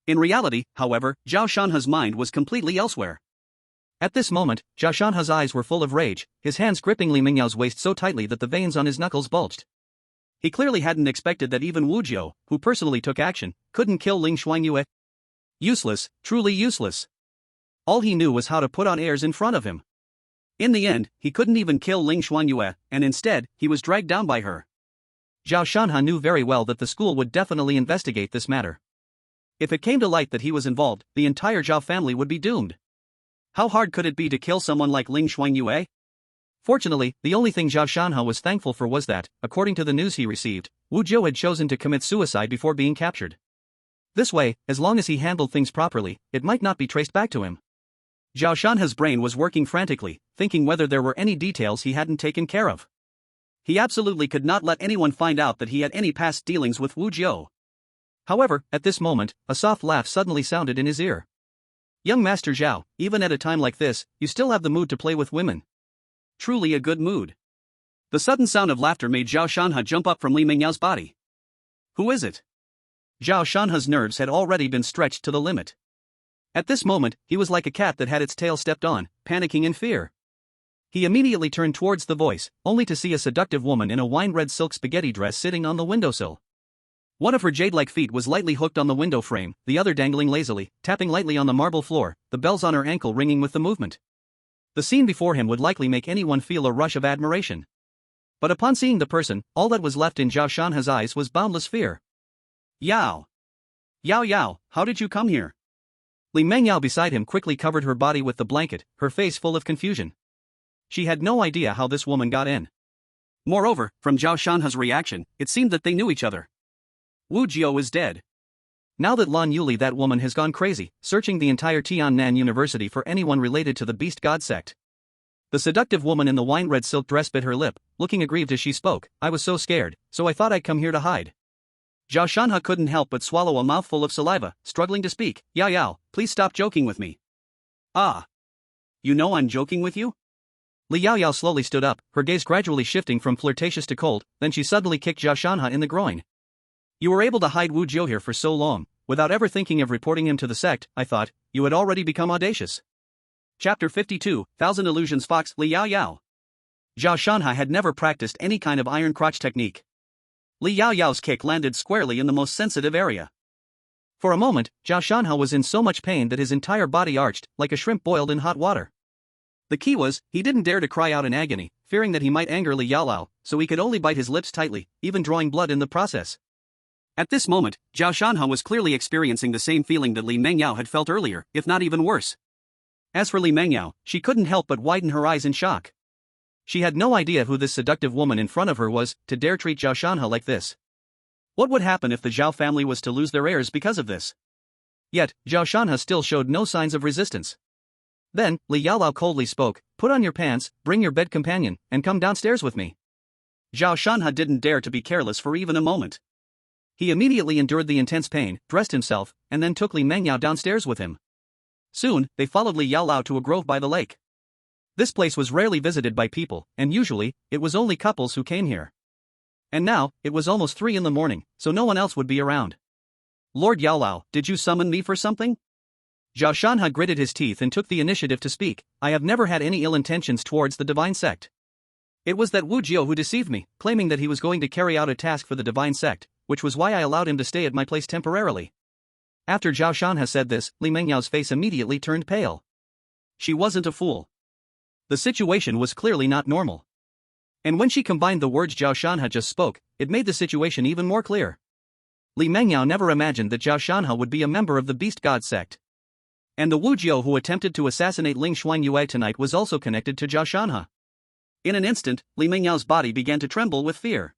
In reality, however, Zhao Shanha's mind was completely elsewhere. At this moment, Zhao Shanha's eyes were full of rage, his hands gripping Li Mingyao's waist so tightly that the veins on his knuckles bulged. He clearly hadn't expected that even Wu Jiu, who personally took action, couldn't kill Ling Shuangyue. Useless, truly useless. All he knew was how to put on airs in front of him. In the end, he couldn't even kill Ling Shuangyue, and instead, he was dragged down by her. Zhao Shanha knew very well that the school would definitely investigate this matter. If it came to light that he was involved, the entire Zhao family would be doomed. How hard could it be to kill someone like Ling Shuangyue? Fortunately, the only thing Zhao Shanha was thankful for was that, according to the news he received, Wu Jiu had chosen to commit suicide before being captured. This way, as long as he handled things properly, it might not be traced back to him. Zhao Shanha's brain was working frantically, thinking whether there were any details he hadn't taken care of. He absolutely could not let anyone find out that he had any past dealings with Wu Jiu. However, at this moment, a soft laugh suddenly sounded in his ear. Young Master Zhao, even at a time like this, you still have the mood to play with women. Truly a good mood. The sudden sound of laughter made Zhao Shanhe jump up from Li Mengyao's body. Who is it? Zhao Shanhe's nerves had already been stretched to the limit. At this moment, he was like a cat that had its tail stepped on, panicking in fear. He immediately turned towards the voice, only to see a seductive woman in a wine-red silk spaghetti dress sitting on the windowsill. One of her jade-like feet was lightly hooked on the window frame, the other dangling lazily, tapping lightly on the marble floor, the bells on her ankle ringing with the movement. The scene before him would likely make anyone feel a rush of admiration. But upon seeing the person, all that was left in Zhao Shanhe's eyes was boundless fear. Yao! Yao Yao, how did you come here? Li Mengyao beside him quickly covered her body with the blanket, her face full of confusion. She had no idea how this woman got in. Moreover, from Zhao Shanhe's reaction, it seemed that they knew each other. Wu Jiao is dead. Now that Lan Yuli, that woman, has gone crazy, searching the entire Tiannan University for anyone related to the Beast God sect. The seductive woman in the wine-red silk dress bit her lip, looking aggrieved as she spoke. I was so scared, so I thought I'd come here to hide. Zhao Shanhe couldn't help but swallow a mouthful of saliva, struggling to speak. Yao Yao, please stop joking with me. Ah. You know I'm joking with you? Li Yao Yao slowly stood up, her gaze gradually shifting from flirtatious to cold, then she suddenly kicked Zhao Shanhe in the groin. You were able to hide Wu Jiao here for so long, without ever thinking of reporting him to the sect. I thought you had already become audacious. Chapter 52, Thousand Illusions Fox. Li Yao Yao. Zhao Shanhe had never practiced any kind of iron crotch technique. Li Yao Yao's kick landed squarely in the most sensitive area. For a moment, Zhao Shanhe was in so much pain that his entire body arched, like a shrimp boiled in hot water. The key was, he didn't dare to cry out in agony, fearing that he might anger Li Yao Yao, so he could only bite his lips tightly, even drawing blood in the process. At this moment, Zhao Shanhe was clearly experiencing the same feeling that Li Mengyao had felt earlier, if not even worse. As for Li Mengyao, she couldn't help but widen her eyes in shock. She had no idea who this seductive woman in front of her was, to dare treat Zhao Shanhe like this. What would happen if the Zhao family was to lose their heirs because of this? Yet, Zhao Shanhe still showed no signs of resistance. Then, Li Yao Yao coldly spoke, put on your pants, bring your bed companion, and come downstairs with me. Zhao Shanhe didn't dare to be careless for even a moment. He immediately endured the intense pain, dressed himself, and then took Li Mengyao downstairs with him. Soon, they followed Li Yao Yao to a grove by the lake. This place was rarely visited by people, and usually, it was only couples who came here. And now, it was almost 3 in the morning, so no one else would be around. Lord Yao Yao, did you summon me for something? Zhao Shanhe gritted his teeth and took the initiative to speak. I have never had any ill intentions towards the divine sect. It was that Wu Jiao who deceived me, claiming that he was going to carry out a task for the divine sect, which was why I allowed him to stay at my place temporarily. After Zhao Shanhe said this, Li Mengyao's face immediately turned pale. She wasn't a fool. The situation was clearly not normal. And when she combined the words Zhao Shanhe just spoke, it made the situation even more clear. Li Mengyao never imagined that Zhao Shanhe would be a member of the Beast God sect. And the Wu Jiao who attempted to assassinate Ling Shuangyue tonight was also connected to Zhao Shanhe. In an instant, Li Mengyao's body began to tremble with fear.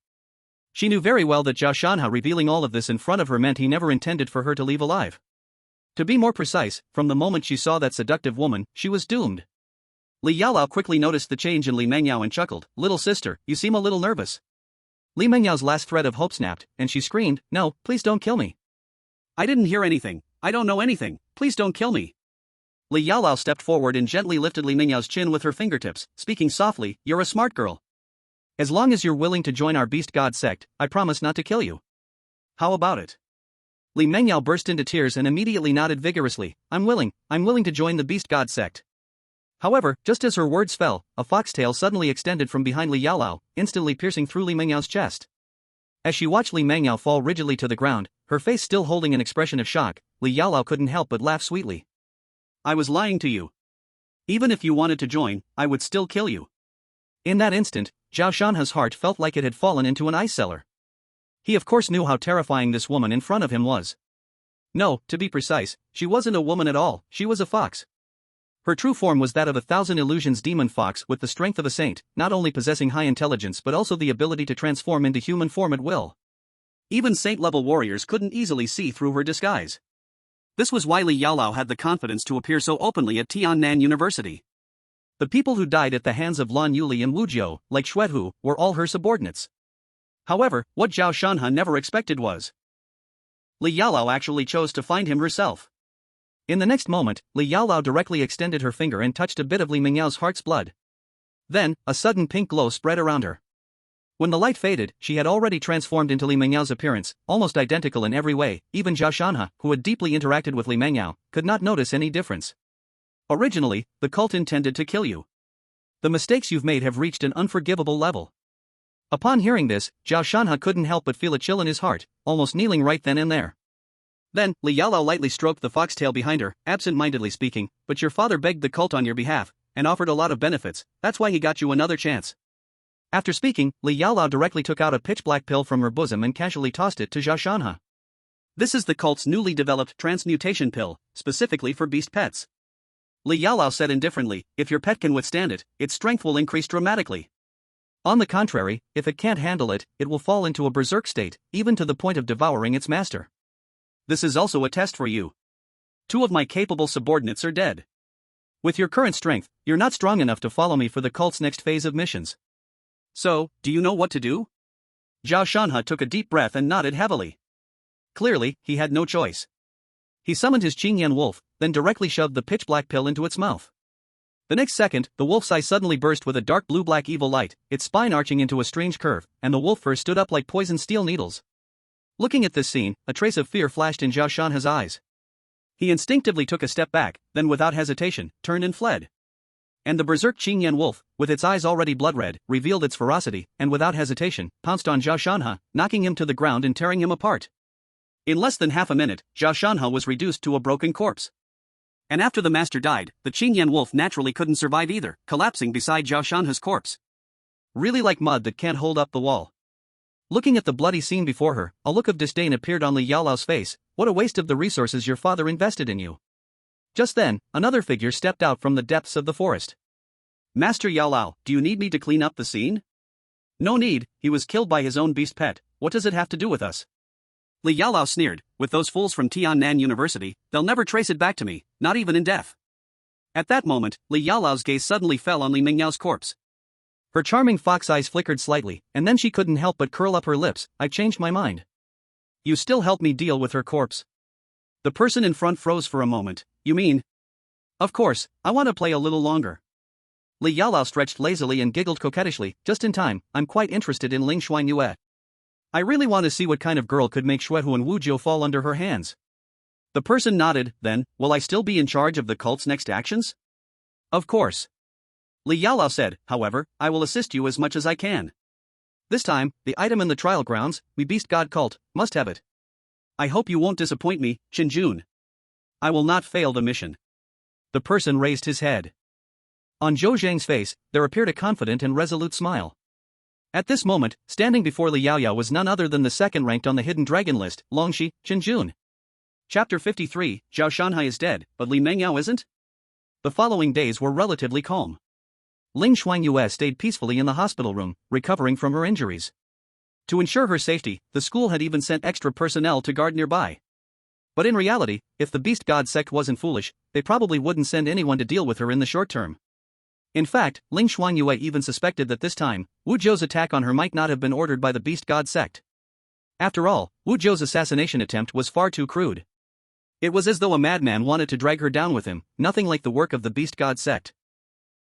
She knew very well that Zhao Shanhe revealing all of this in front of her meant he never intended for her to leave alive. To be more precise, from the moment she saw that seductive woman, she was doomed. Li Yao Yao quickly noticed the change in Li Mengyao and chuckled, little sister, you seem a little nervous. Li Mengyao's last thread of hope snapped, and she screamed, no, please don't kill me. I didn't hear anything, I don't know anything, please don't kill me. Li Yao Yao stepped forward and gently lifted Li Mengyao's chin with her fingertips, speaking softly, you're a smart girl. As long as you're willing to join our Beast God sect, I promise not to kill you. How about it? Li Mengyao burst into tears and immediately nodded vigorously, I'm willing to join the Beast God sect. However, just as her words fell, a foxtail suddenly extended from behind Li Yao Yao, instantly piercing through Li Mengyao's chest. As she watched Li Mengyao fall rigidly to the ground, her face still holding an expression of shock, Li Yao Yao couldn't help but laugh sweetly. I was lying to you. Even if you wanted to join, I would still kill you. In that instant, Zhao Shanhe's heart felt like it had fallen into an ice cellar. He of course knew how terrifying this woman in front of him was. No, to be precise, she wasn't a woman at all, she was a fox. Her true form was that of a Thousand Illusions demon fox with the strength of a saint, not only possessing high intelligence but also the ability to transform into human form at will. Even saint-level warriors couldn't easily see through her disguise. This was why Li Yao Yao had the confidence to appear so openly at Tiannan University. The people who died at the hands of Lan Yuli and Wu Jiao, like Xuehu, were all her subordinates. However, what Zhao Shanhe never expected was Li Yao Yao actually chose to find him herself. In the next moment, Li Yaolao directly extended her finger and touched a bit of Li Mingyao's heart's blood. Then, a sudden pink glow spread around her. When the light faded, she had already transformed into Li Mingyao's appearance, almost identical in every way. Even Zhao Shanhe, who had deeply interacted with Li Mingyao, could not notice any difference. Originally, the cult intended to kill you. The mistakes you've made have reached an unforgivable level. Upon hearing this, Zhao Shanhe couldn't help but feel a chill in his heart, almost kneeling right then and there. Then, Li Yaolao lightly stroked the foxtail behind her, absent-mindedly speaking, "But your father begged the cult on your behalf, and offered a lot of benefits, that's why he got you another chance." After speaking, Li Yaolao directly took out a pitch-black pill from her bosom and casually tossed it to Zhao Shanhe. "This is the cult's newly developed transmutation pill, specifically for beast pets." Li Yaolao said indifferently, "If your pet can withstand it, its strength will increase dramatically. On the contrary, if it can't handle it, it will fall into a berserk state, even to the point of devouring its master. This is also a test for you. 2 of my capable subordinates are dead. With your current strength, you're not strong enough to follow me for the cult's next phase of missions. So, do you know what to do?" Zhao Shanhe took a deep breath and nodded heavily. Clearly, he had no choice. He summoned his Qingyan wolf, then directly shoved the pitch-black pill into its mouth. The next second, the wolf's eye suddenly burst with a dark blue-black evil light, its spine arching into a strange curve, and the wolf fur stood up like poisoned steel needles. Looking at this scene, a trace of fear flashed in Zhao Shanhe's eyes. He instinctively took a step back, then without hesitation, turned and fled. And the berserk Qingyan wolf, with its eyes already blood-red, revealed its ferocity, and without hesitation, pounced on Zhao Shanhe, knocking him to the ground and tearing him apart. In less than half a minute, Zhao Shanhe was reduced to a broken corpse. And after the master died, the Qingyan wolf naturally couldn't survive either, collapsing beside Zhao Shanhe's corpse. Really like mud that can't hold up the wall. Looking at the bloody scene before her, a look of disdain appeared on Li Yaolao's face. "What a waste of the resources your father invested in you." Just then, another figure stepped out from the depths of the forest. "Master Yaolao, do you need me to clean up the scene?" "No need, he was killed by his own beast pet, what does it have to do with us?" Li Yaolao sneered, "With those fools from Tiannan University, they'll never trace it back to me, not even in death." At that moment, Li Yaolao's gaze suddenly fell on Li Mingyao's corpse. Her charming fox eyes flickered slightly, and then she couldn't help but curl up her lips. "I've changed my mind." "You still help me deal with her corpse?" The person in front froze for a moment. "You mean?" "Of course, I want to play a little longer." Li Yaolao stretched lazily and giggled coquettishly. "Just in time, I'm quite interested in Ling Shuangyue. I really want to see what kind of girl could make Xuehu and Wuzhou fall under her hands." The person nodded. "Then, will I still be in charge of the cult's next actions?" "Of course." Li Yaolao said, "However, I will assist you as much as I can. This time, the item in the trial grounds, we beast god cult, must have it. I hope you won't disappoint me, Qinjun. I will not fail the mission." The person raised his head. On Zhou Zhang's face, there appeared a confident and resolute smile. At this moment, standing before Li Yaoyao was none other than the second ranked on the hidden dragon list, Longxi, Qinjun. Chapter 53, Zhao Shanhe is dead, but Li Mingyao isn't? The following days were relatively calm. Ling Shuangyue stayed peacefully in the hospital room, recovering from her injuries. To ensure her safety, the school had even sent extra personnel to guard nearby. But in reality, if the beast god sect wasn't foolish, they probably wouldn't send anyone to deal with her in the short term. In fact, Ling Shuangyue even suspected that this time, Wu Zhou's attack on her might not have been ordered by the beast god sect. After all, Wu Zhou's assassination attempt was far too crude. It was as though a madman wanted to drag her down with him, nothing like the work of the beast god sect.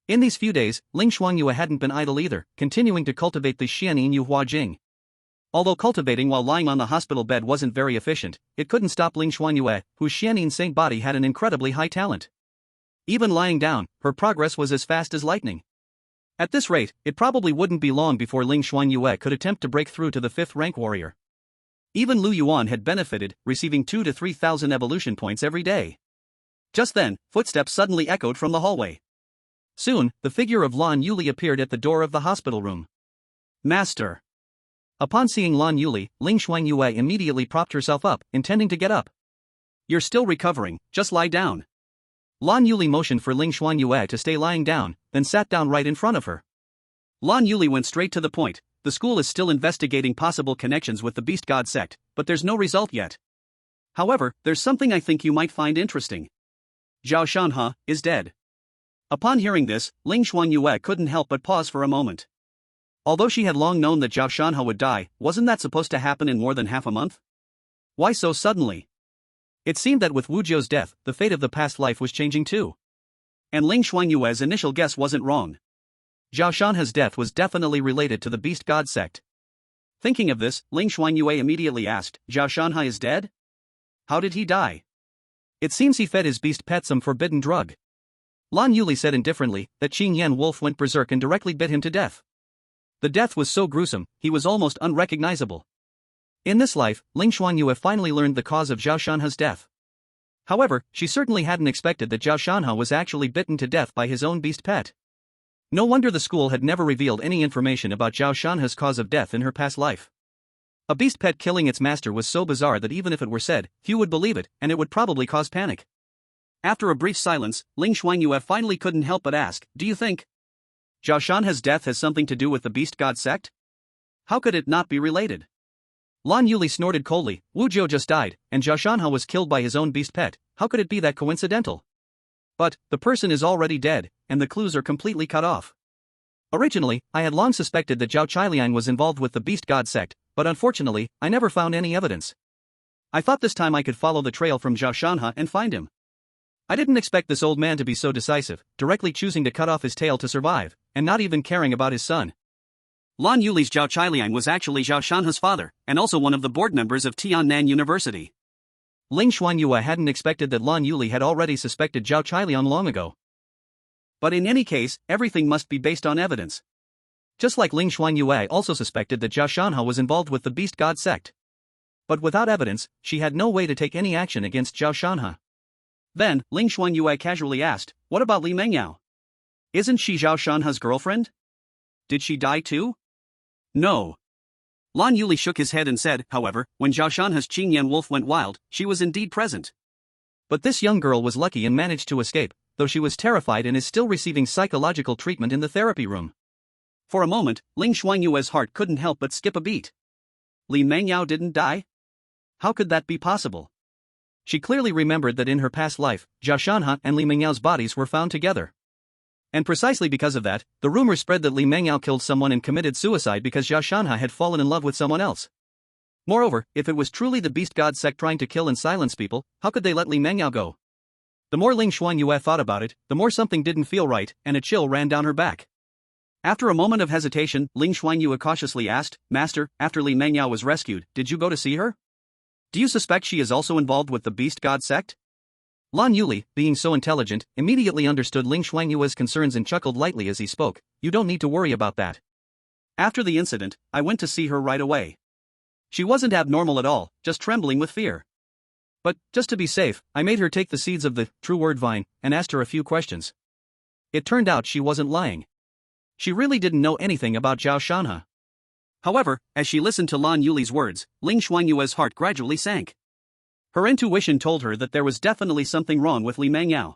In these few days, Ling Shuangyue hadn't been idle either, continuing to cultivate the Xianin Yuhua Jing. Although cultivating while lying on the hospital bed wasn't very efficient, it couldn't stop Ling Shuangyue, whose Xianin Saint body had an incredibly high talent. Even lying down, her progress was as fast as lightning. At this rate, it probably wouldn't be long before Ling Shuangyue could attempt to break through to the 5th rank warrior. Even Lu Yuan had benefited, receiving 2,000 to 3,000 evolution points every day. Just then, footsteps suddenly echoed from the hallway. Soon, the figure of Lan Yuli appeared at the door of the hospital room. "Master." Upon seeing Lan Yuli, Ling Shuangyue immediately propped herself up, intending to get up. "You're still recovering, just lie down." Lan Yuli motioned for Ling Shuangyue to stay lying down, then sat down right in front of her. Lan Yuli went straight to the point. "The school is still investigating possible connections with the beast god sect, but there's no result yet. However, there's something I think you might find interesting. Zhao Shanhe is dead." Upon hearing this, Ling Shuangyue couldn't help but pause for a moment. Although she had long known that Zhao Shanhe would die, wasn't that supposed to happen in more than half a month? Why so suddenly? It seemed that with Wu Zhou's death, the fate of the past life was changing too. And Ling Shuangyue's initial guess wasn't wrong. Zhao Shanhe's death was definitely related to the Beast God sect. Thinking of this, Ling Shuangyue immediately asked, Zhao Shanhe is dead? How did he die? It seems he fed his beast pet some forbidden drug. Lan Yuli said indifferently that Qing Yan Wolf went berserk and directly bit him to death. The death was so gruesome, he was almost unrecognizable. In this life, Ling Shuangyue finally learned the cause of Zhao Shanhe's death. However, she certainly hadn't expected that Zhao Shanhe was actually bitten to death by his own beast pet. No wonder the school had never revealed any information about Zhao Shanhe's cause of death in her past life. A beast pet killing its master was so bizarre that even if it were said, few would believe it, and it would probably cause panic. After a brief silence, Ling Shuangyue finally couldn't help but ask, do you think Zhao Shanhe's death has something to do with the Beast God sect? How could it not be related? Lan Yuli snorted coldly, Wu Zhou just died, and Zhao Shanhe was killed by his own beast pet, how could it be that coincidental? But, the person is already dead, and the clues are completely cut off. Originally, I had long suspected that Zhao Chailiang was involved with the Beast God sect, but unfortunately, I never found any evidence. I thought this time I could follow the trail from Zhao Shanhe and find him. I didn't expect this old man to be so decisive, directly choosing to cut off his tail to survive, and not even caring about his son. Lan Yuli's Zhao Chailiang was actually Zhao Shanhe's father, and also one of the board members of Tiannan University. Ling Shuangyue hadn't expected that Lan Yuli had already suspected Zhao Chailiang long ago. But in any case, everything must be based on evidence. Just like Ling Shuangyue also suspected that Zhao Shanhe was involved with the Beast God sect. But without evidence, she had no way to take any action against Zhao Shanhe. Then, Ling Shuangyue casually asked, what about Li Mengyao? Isn't she Zhao Shanhe's girlfriend? Did she die too? No. Lan Yuli shook his head and said, however, when Zhao Shanhe's Qing Yan Wolf went wild, she was indeed present. But this young girl was lucky and managed to escape, though she was terrified and is still receiving psychological treatment in the therapy room. For a moment, Ling Shuangyue's heart couldn't help but skip a beat. Li Mengyao didn't die? How could that be possible? She clearly remembered that in her past life, Zhao Shanhe and Li Mengyao's bodies were found together. And precisely because of that, the rumor spread that Li Mengyao killed someone and committed suicide because Zhao Shanhe had fallen in love with someone else. Moreover, if it was truly the Beast God sect trying to kill and silence people, how could they let Li Mengyao go? The more Ling Shuangyue thought about it, the more something didn't feel right, and a chill ran down her back. After a moment of hesitation, Ling Shuangyue cautiously asked, Master, after Li Mengyao was rescued, did you go to see her? Do you suspect she is also involved with the Beast God sect? Lan Yuli, being so intelligent, immediately understood Ling Shuangyue's concerns and chuckled lightly as he spoke, you don't need to worry about that. After the incident, I went to see her right away. She wasn't abnormal at all, just trembling with fear. But, just to be safe, I made her take the seeds of the true word vine and asked her a few questions. It turned out she wasn't lying. She really didn't know anything about Zhao Shanhe. However, as she listened to Lan Yuli's words, Ling Shuangyue's heart gradually sank. Her intuition told her that there was definitely something wrong with Li Mengyao.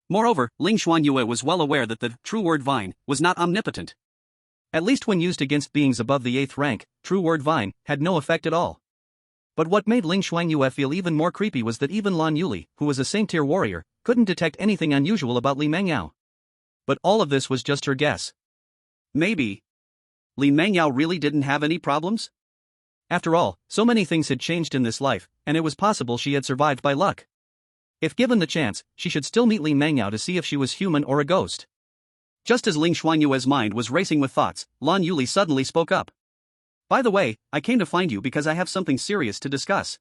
Moreover, Ling Shuangyue was well aware that the true word vine was not omnipotent. At least when used against beings above the 8th rank, true word vine had no effect at all. But what made Ling Shuangyue feel even more creepy was that even Lan Yuli, who was a same-tier warrior, couldn't detect anything unusual about Li Mengyao. But all of this was just her guess. Maybe Li Mengyao really didn't have any problems? After all, so many things had changed in this life, and it was possible she had survived by luck. If given the chance, she should still meet Li Mengyao to see if she was human or a ghost. Just as Ling Shuangyue's mind was racing with thoughts, Lan Yuli suddenly spoke up. By the way, I came to find you because I have something serious to discuss.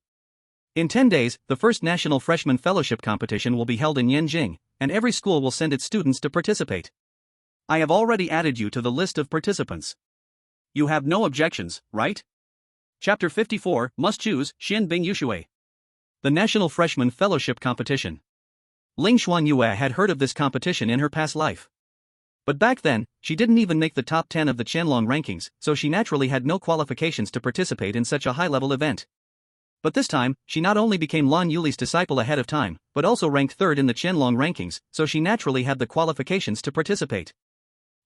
In 10 days, the first National Freshman Fellowship Competition will be held in Yanjing, and every school will send its students to participate. I have already added you to the list of participants. You have no objections, right? Chapter 54, Must Choose, Xin Bing Yushui. The National Freshman Fellowship Competition. Ling Shuangyue had heard of this competition in her past life. But back then, she didn't even make the top 10 of the Qianlong rankings, so she naturally had no qualifications to participate in such a high-level event. But this time, she not only became Lan Yuli's disciple ahead of time, but also ranked 3rd in the Qianlong rankings, so she naturally had the qualifications to participate.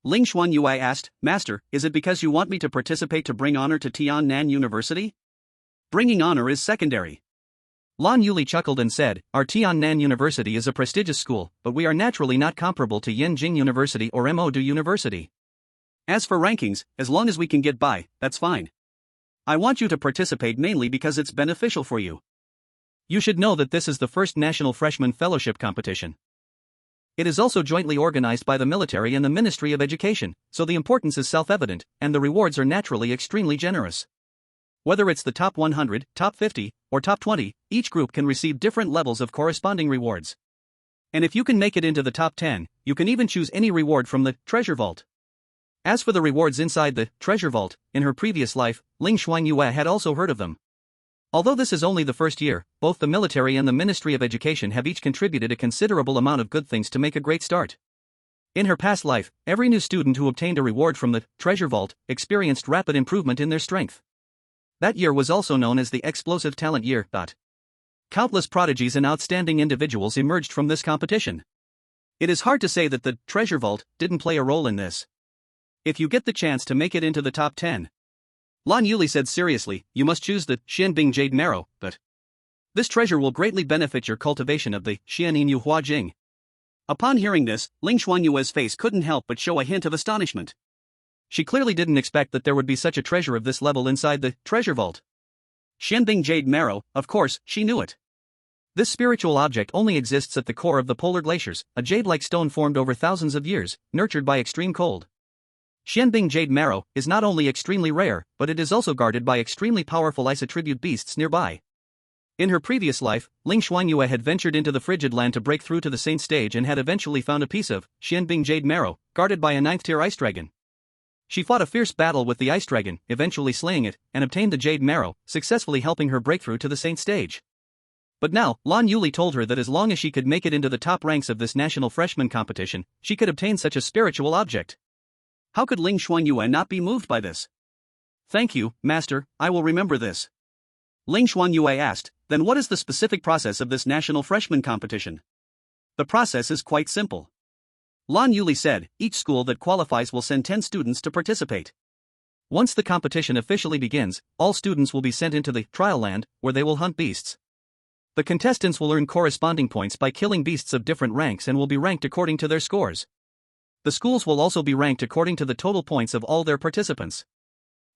Ling Shuangyue asked, Master, is it because you want me to participate to bring honor to Tiannan University? Bringing honor is secondary. Lan Yuli chuckled and said, our Tiannan University is a prestigious school, but we are naturally not comparable to Yanjing University or Modu University. As for rankings, as long as we can get by, that's fine. I want you to participate mainly because it's beneficial for you. You should know that this is the first National Freshman Fellowship competition. It is also jointly organized by the military and the Ministry of Education, so the importance is self-evident, and the rewards are naturally extremely generous. Whether it's the top 100, top 50, or top 20, each group can receive different levels of corresponding rewards. And if you can make it into the top 10, you can even choose any reward from the treasure vault. As for the rewards inside the treasure vault, in her previous life, Ling Shuangyue had also heard of them. Although this is only the first year, both the military and the Ministry of Education have each contributed a considerable amount of good things to make a great start. In her past life, every new student who obtained a reward from the treasure vault experienced rapid improvement in their strength. That year was also known as the Explosive Talent Year. Countless prodigies and outstanding individuals emerged from this competition. It is hard to say that the treasure vault didn't play a role in this. If you get the chance to make it into the top 10, Lan Yuli said seriously, you must choose the Xianbing Jade Marrow, but this treasure will greatly benefit your cultivation of the Xianin Hua Jing. Upon hearing this, Ling Shuangyue's face couldn't help but show a hint of astonishment. She clearly didn't expect that there would be such a treasure of this level inside the treasure vault. Xianbing Jade Marrow, of course, she knew it. This spiritual object only exists at the core of the polar glaciers, a jade-like stone formed over thousands of years, nurtured by extreme cold. Xianbing Jade Marrow is not only extremely rare, but it is also guarded by extremely powerful ice attribute beasts nearby. In her previous life, Ling Shuangyue had ventured into the frigid land to break through to the Saint stage and had eventually found a piece of Xianbing Jade Marrow, guarded by a 9th-tier ice dragon. She fought a fierce battle with the ice dragon, eventually slaying it, and obtained the Jade Marrow, successfully helping her break through to the Saint stage. But now, Lan Yuli told her that as long as she could make it into the top ranks of this national freshman competition, she could obtain such a spiritual object. How could Ling Shuangyue not be moved by this? Thank you, Master, I will remember this. Ling Shuangyue asked, then what is the specific process of this national freshman competition? The process is quite simple. Lan Yuli said, each school that qualifies will send 10 students to participate. Once the competition officially begins, all students will be sent into the trial land, where they will hunt beasts. The contestants will earn corresponding points by killing beasts of different ranks and will be ranked according to their scores. The schools will also be ranked according to the total points of all their participants.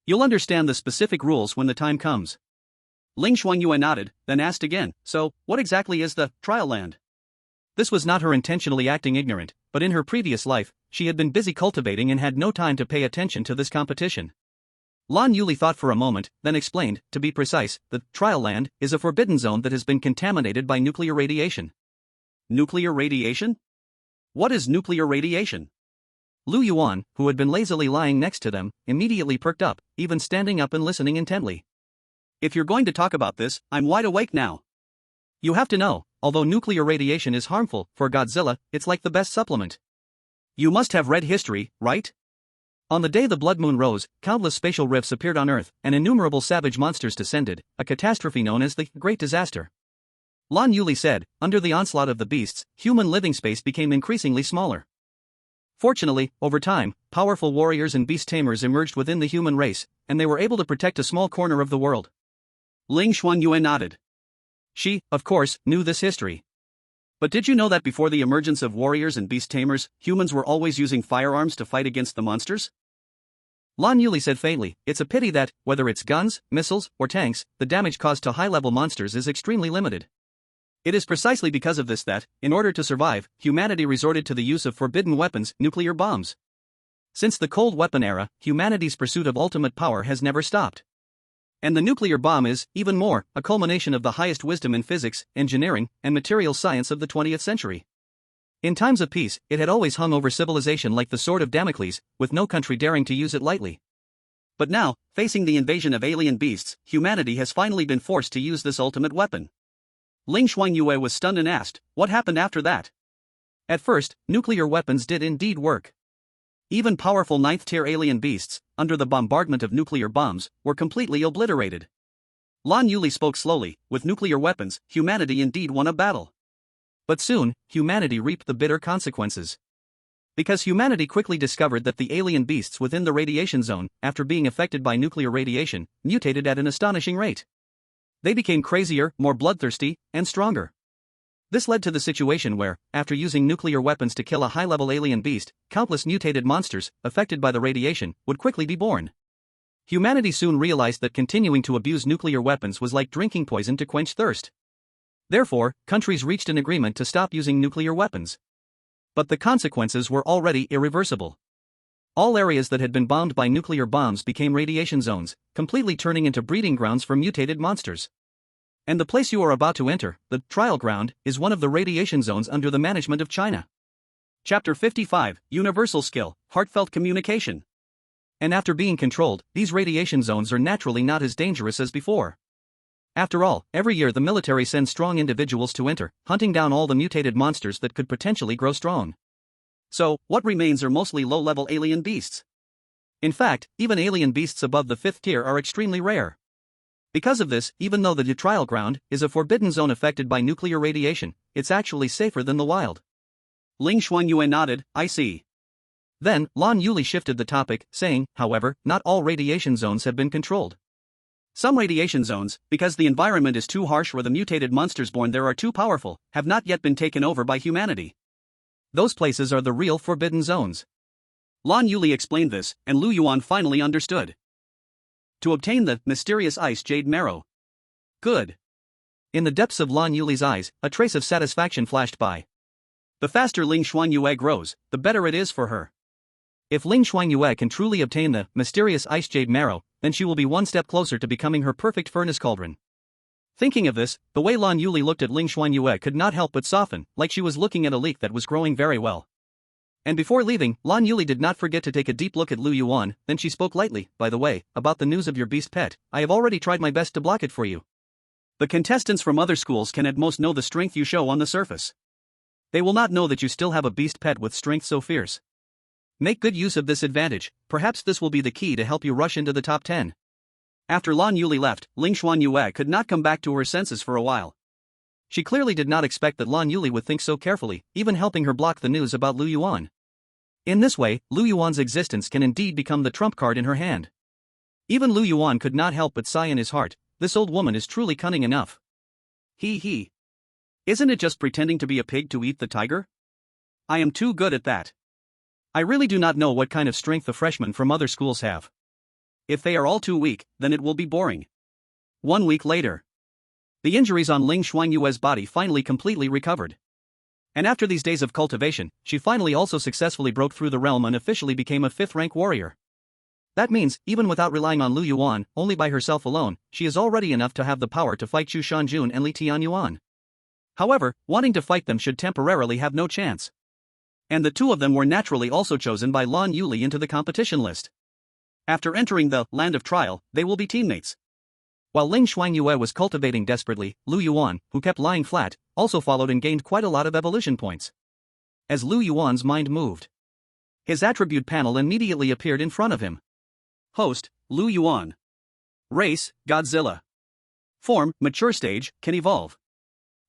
You'll understand the specific rules when the time comes. Ling Shuangyue nodded, then asked again, so, what exactly is the trial land? This was not her intentionally acting ignorant, but in her previous life, she had been busy cultivating and had no time to pay attention to this competition. Lan Yuli thought for a moment, then explained, to be precise, the trial land is a forbidden zone that has been contaminated by nuclear radiation. Nuclear radiation? What is nuclear radiation? Lu Yuan, who had been lazily lying next to them, immediately perked up, even standing up and listening intently. If you're going to talk about this, I'm wide awake now. You have to know, although nuclear radiation is harmful, for Godzilla, it's like the best supplement. You must have read history, right? On the day the blood moon rose, countless spatial rifts appeared on Earth, and innumerable savage monsters descended, a catastrophe known as the Great Disaster. Lan Yuli said, under the onslaught of the beasts, human living space became increasingly smaller. Fortunately, over time, powerful warriors and beast tamers emerged within the human race, and they were able to protect a small corner of the world. Ling Shuangyue nodded. She, of course, knew this history. But did you know that before the emergence of warriors and beast tamers, humans were always using firearms to fight against the monsters? Lan Yuli said faintly, it's a pity that, whether it's guns, missiles, or tanks, the damage caused to high-level monsters is extremely limited. It is precisely because of this that, in order to survive, humanity resorted to the use of forbidden weapons, nuclear bombs. Since the Cold Weapon era, humanity's pursuit of ultimate power has never stopped. And the nuclear bomb is, even more, a culmination of the highest wisdom in physics, engineering, and material science of the 20th century. In times of peace, it had always hung over civilization like the sword of Damocles, with no country daring to use it lightly. But now, facing the invasion of alien beasts, humanity has finally been forced to use this ultimate weapon. Ling Shuangyue was stunned and asked, what happened after that? At first, nuclear weapons did indeed work. Even powerful 9th-tier alien beasts, under the bombardment of nuclear bombs, were completely obliterated. Lan Yuli spoke slowly, with nuclear weapons, humanity indeed won a battle. But soon, humanity reaped the bitter consequences. Because humanity quickly discovered that the alien beasts within the radiation zone, after being affected by nuclear radiation, mutated at an astonishing rate. They became crazier, more bloodthirsty, and stronger. This led to the situation where, after using nuclear weapons to kill a high-level alien beast, countless mutated monsters, affected by the radiation, would quickly be born. Humanity soon realized that continuing to abuse nuclear weapons was like drinking poison to quench thirst. Therefore, countries reached an agreement to stop using nuclear weapons. But the consequences were already irreversible. All areas that had been bombed by nuclear bombs became radiation zones, completely turning into breeding grounds for mutated monsters. And the place you are about to enter, the trial ground, is one of the radiation zones under the management of China. Chapter 55, Universal Skill, Heartfelt Communication. And after being controlled, these radiation zones are naturally not as dangerous as before. After all, every year the military sends strong individuals to enter, hunting down all the mutated monsters that could potentially grow strong. So, what remains are mostly low-level alien beasts. In fact, even alien beasts above the 5th tier are extremely rare. Because of this, even though the trial ground is a forbidden zone affected by nuclear radiation, it's actually safer than the wild. Ling Shuangyue nodded, I see. Then, Lan Yuli shifted the topic, saying, however, not all radiation zones have been controlled. Some radiation zones, because the environment is too harsh or the mutated monsters born there are too powerful, have not yet been taken over by humanity. Those places are the real forbidden zones. Lan Yuli explained this, and Lu Yuan finally understood. To obtain the mysterious ice jade marrow. Good. In the depths of Lan Yuli's eyes, a trace of satisfaction flashed by. The faster Ling Shuangyue grows, the better it is for her. If Ling Shuangyue can truly obtain the mysterious ice jade marrow, then she will be one step closer to becoming her perfect furnace cauldron. Thinking of this, the way Lan Yuli looked at Ling Shuangyue could not help but soften, like she was looking at a leek that was growing very well. And before leaving, Lan Yuli did not forget to take a deep look at Lu Yuan, then she spoke lightly, by the way, about the news of your beast pet, I have already tried my best to block it for you. The contestants from other schools can at most know the strength you show on the surface. They will not know that you still have a beast pet with strength so fierce. Make good use of this advantage, perhaps this will be the key to help you rush into the top 10. After Lan Yuli left, Ling Shuangyue could not come back to her senses for a while. She clearly did not expect that Lan Yuli would think so carefully, even helping her block the news about Lu Yuan. In this way, Lu Yuan's existence can indeed become the trump card in her hand. Even Lu Yuan could not help but sigh in his heart, this old woman is truly cunning enough. He. Isn't it just pretending to be a pig to eat the tiger? I am too good at that. I really do not know what kind of strength the freshmen from other schools have. If they are all too weak, then it will be boring. 1 week later. The injuries on Ling Shuangyue's body finally completely recovered. And after these days of cultivation, she finally also successfully broke through the realm and officially became a 5th-rank warrior. That means, even without relying on Lu Yuan, only by herself alone, she is already enough to have the power to fight Chu Shanjun and Li Tianyuan. However, wanting to fight them should temporarily have no chance. And the two of them were naturally also chosen by Lan Yuli into the competition list. After entering the land of trial, they will be teammates. While Ling Shuangyue was cultivating desperately, Lu Yuan, who kept lying flat, also followed and gained quite a lot of evolution points. As Lu Yuan's mind moved, his attribute panel immediately appeared in front of him. Host, Lu Yuan. Race, Godzilla. Form, mature stage, can evolve.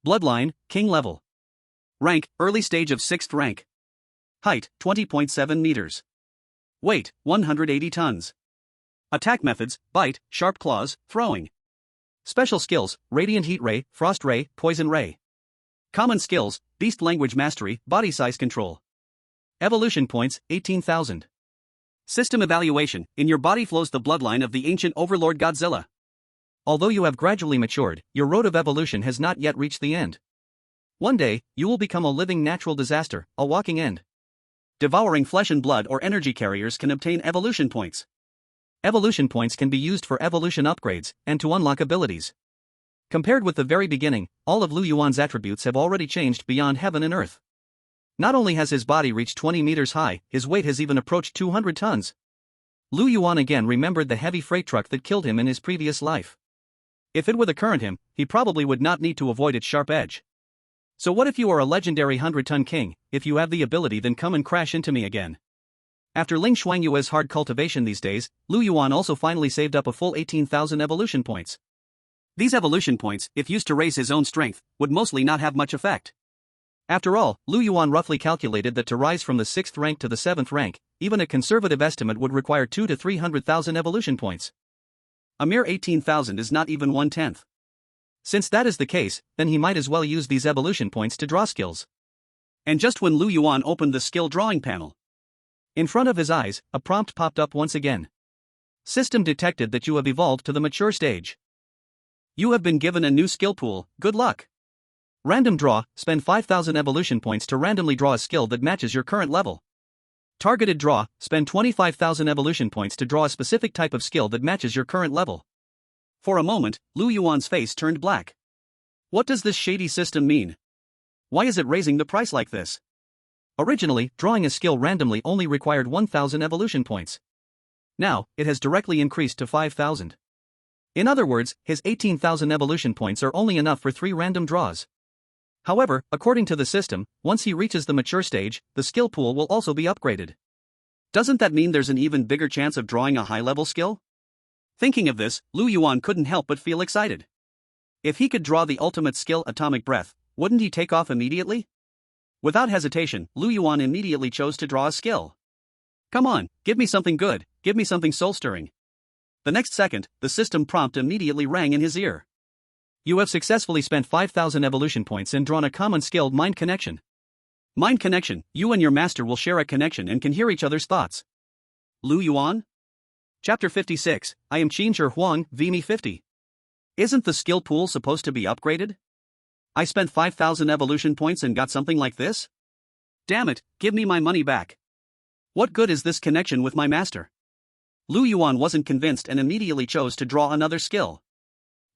Bloodline, king level. Rank, early stage of 6th rank. Height, 20.7 meters. Weight, 180 tons. Attack methods, bite, sharp claws, throwing. Special skills, radiant heat ray, frost ray, poison ray. Common skills, beast language mastery, body size control. Evolution points, 18,000. System evaluation, in your body flows the bloodline of the ancient overlord Godzilla. Although you have gradually matured, your road of evolution has not yet reached the end. One day, you will become a living natural disaster, a walking end. Devouring flesh and blood or energy carriers can obtain evolution points. Evolution points can be used for evolution upgrades and to unlock abilities. Compared with the very beginning, all of Lu Yuan's attributes have already changed beyond heaven and earth. Not only has his body reached 20 meters high, his weight has even approached 200 tons. Lu Yuan again remembered the heavy freight truck that killed him in his previous life. If it were the current him, he probably would not need to avoid its sharp edge. So what if you are a legendary 100-ton king? If you have the ability, then come and crash into me again. After Ling Shuangyue's hard cultivation these days, Lu Yuan also finally saved up a full 18,000 evolution points. These evolution points, if used to raise his own strength, would mostly not have much effect. After all, Lu Yuan roughly calculated that to rise from the 6th rank to the 7th rank, even a conservative estimate would require 200,000 to 300,000 evolution points. A mere 18,000 is not even 1/10. Since that is the case, then he might as well use these evolution points to draw skills. And just when Lu Yuan opened the skill drawing panel, in front of his eyes, a prompt popped up once again. System detected that you have evolved to the mature stage. You have been given a new skill pool, good luck. Random draw, spend 5,000 evolution points to randomly draw a skill that matches your current level. Targeted draw, spend 25,000 evolution points to draw a specific type of skill that matches your current level. For a moment, Lu Yuan's face turned black. What does this shady system mean? Why is it raising the price like this? Originally, drawing a skill randomly only required 1,000 evolution points. Now, it has directly increased to 5,000. In other words, his 18,000 evolution points are only enough for 3 random draws. However, according to the system, once he reaches the mature stage, the skill pool will also be upgraded. Doesn't that mean there's an even bigger chance of drawing a high-level skill? Thinking of this, Lu Yuan couldn't help but feel excited. If he could draw the ultimate skill Atomic Breath, wouldn't he take off immediately? Without hesitation, Lu Yuan immediately chose to draw a skill. Come on, give me something good, give me something soul-stirring. The next second, the system prompt immediately rang in his ear. You have successfully spent 5,000 evolution points and drawn a common skill, Mind Connection. Mind Connection, you and your master will share a connection and can hear each other's thoughts. Lu Yuan? Chapter 56, I am Qin Huang, VME 50. Isn't the skill pool supposed to be upgraded? I spent 5,000 evolution points and got something like this? Damn it, give me my money back. What good is this connection with my master? Lu Yuan wasn't convinced and immediately chose to draw another skill.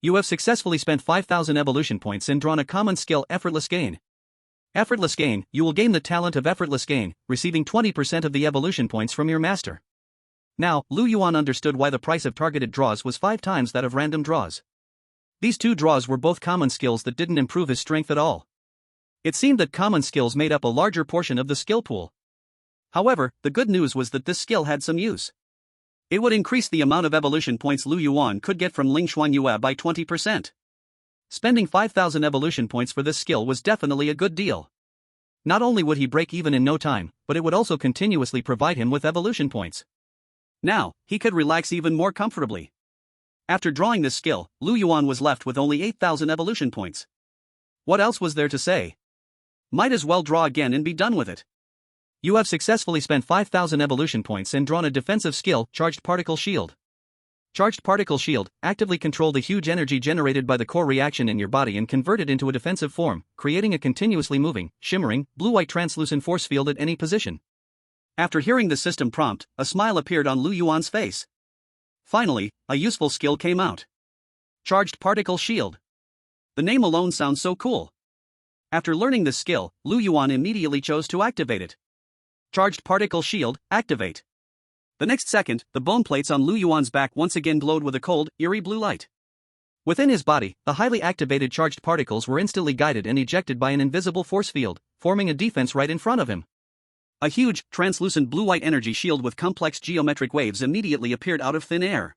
You have successfully spent 5,000 evolution points and drawn a common skill, Effortless Gain. Effortless Gain, you will gain the talent of Effortless Gain, receiving 20% of the evolution points from your master. Now, Lu Yuan understood why the price of targeted draws was 5 times that of random draws. These 2 draws were both common skills that didn't improve his strength at all. It seemed that common skills made up a larger portion of the skill pool. However, the good news was that this skill had some use. It would increase the amount of evolution points Lu Yuan could get from Ling Shuangyue by 20%. Spending 5,000 evolution points for this skill was definitely a good deal. Not only would he break even in no time, but it would also continuously provide him with evolution points. Now, he could relax even more comfortably. After drawing this skill, Lu Yuan was left with only 8,000 evolution points. What else was there to say? Might as well draw again and be done with it. You have successfully spent 5,000 evolution points and drawn a defensive skill, Charged Particle Shield. Charged Particle Shield, actively control the huge energy generated by the core reaction in your body and convert it into a defensive form, creating a continuously moving, shimmering, blue-white translucent force field at any position. After hearing the system prompt, a smile appeared on Lu Yuan's face. Finally, a useful skill came out. Charged Particle Shield. The name alone sounds so cool. After learning this skill, Lu Yuan immediately chose to activate it. Charged Particle Shield, activate. The next second, the bone plates on Lu Yuan's back once again glowed with a cold, eerie blue light. Within his body, the highly activated charged particles were instantly guided and ejected by an invisible force field, forming a defense right in front of him. A huge, translucent blue-white energy shield with complex geometric waves immediately appeared out of thin air.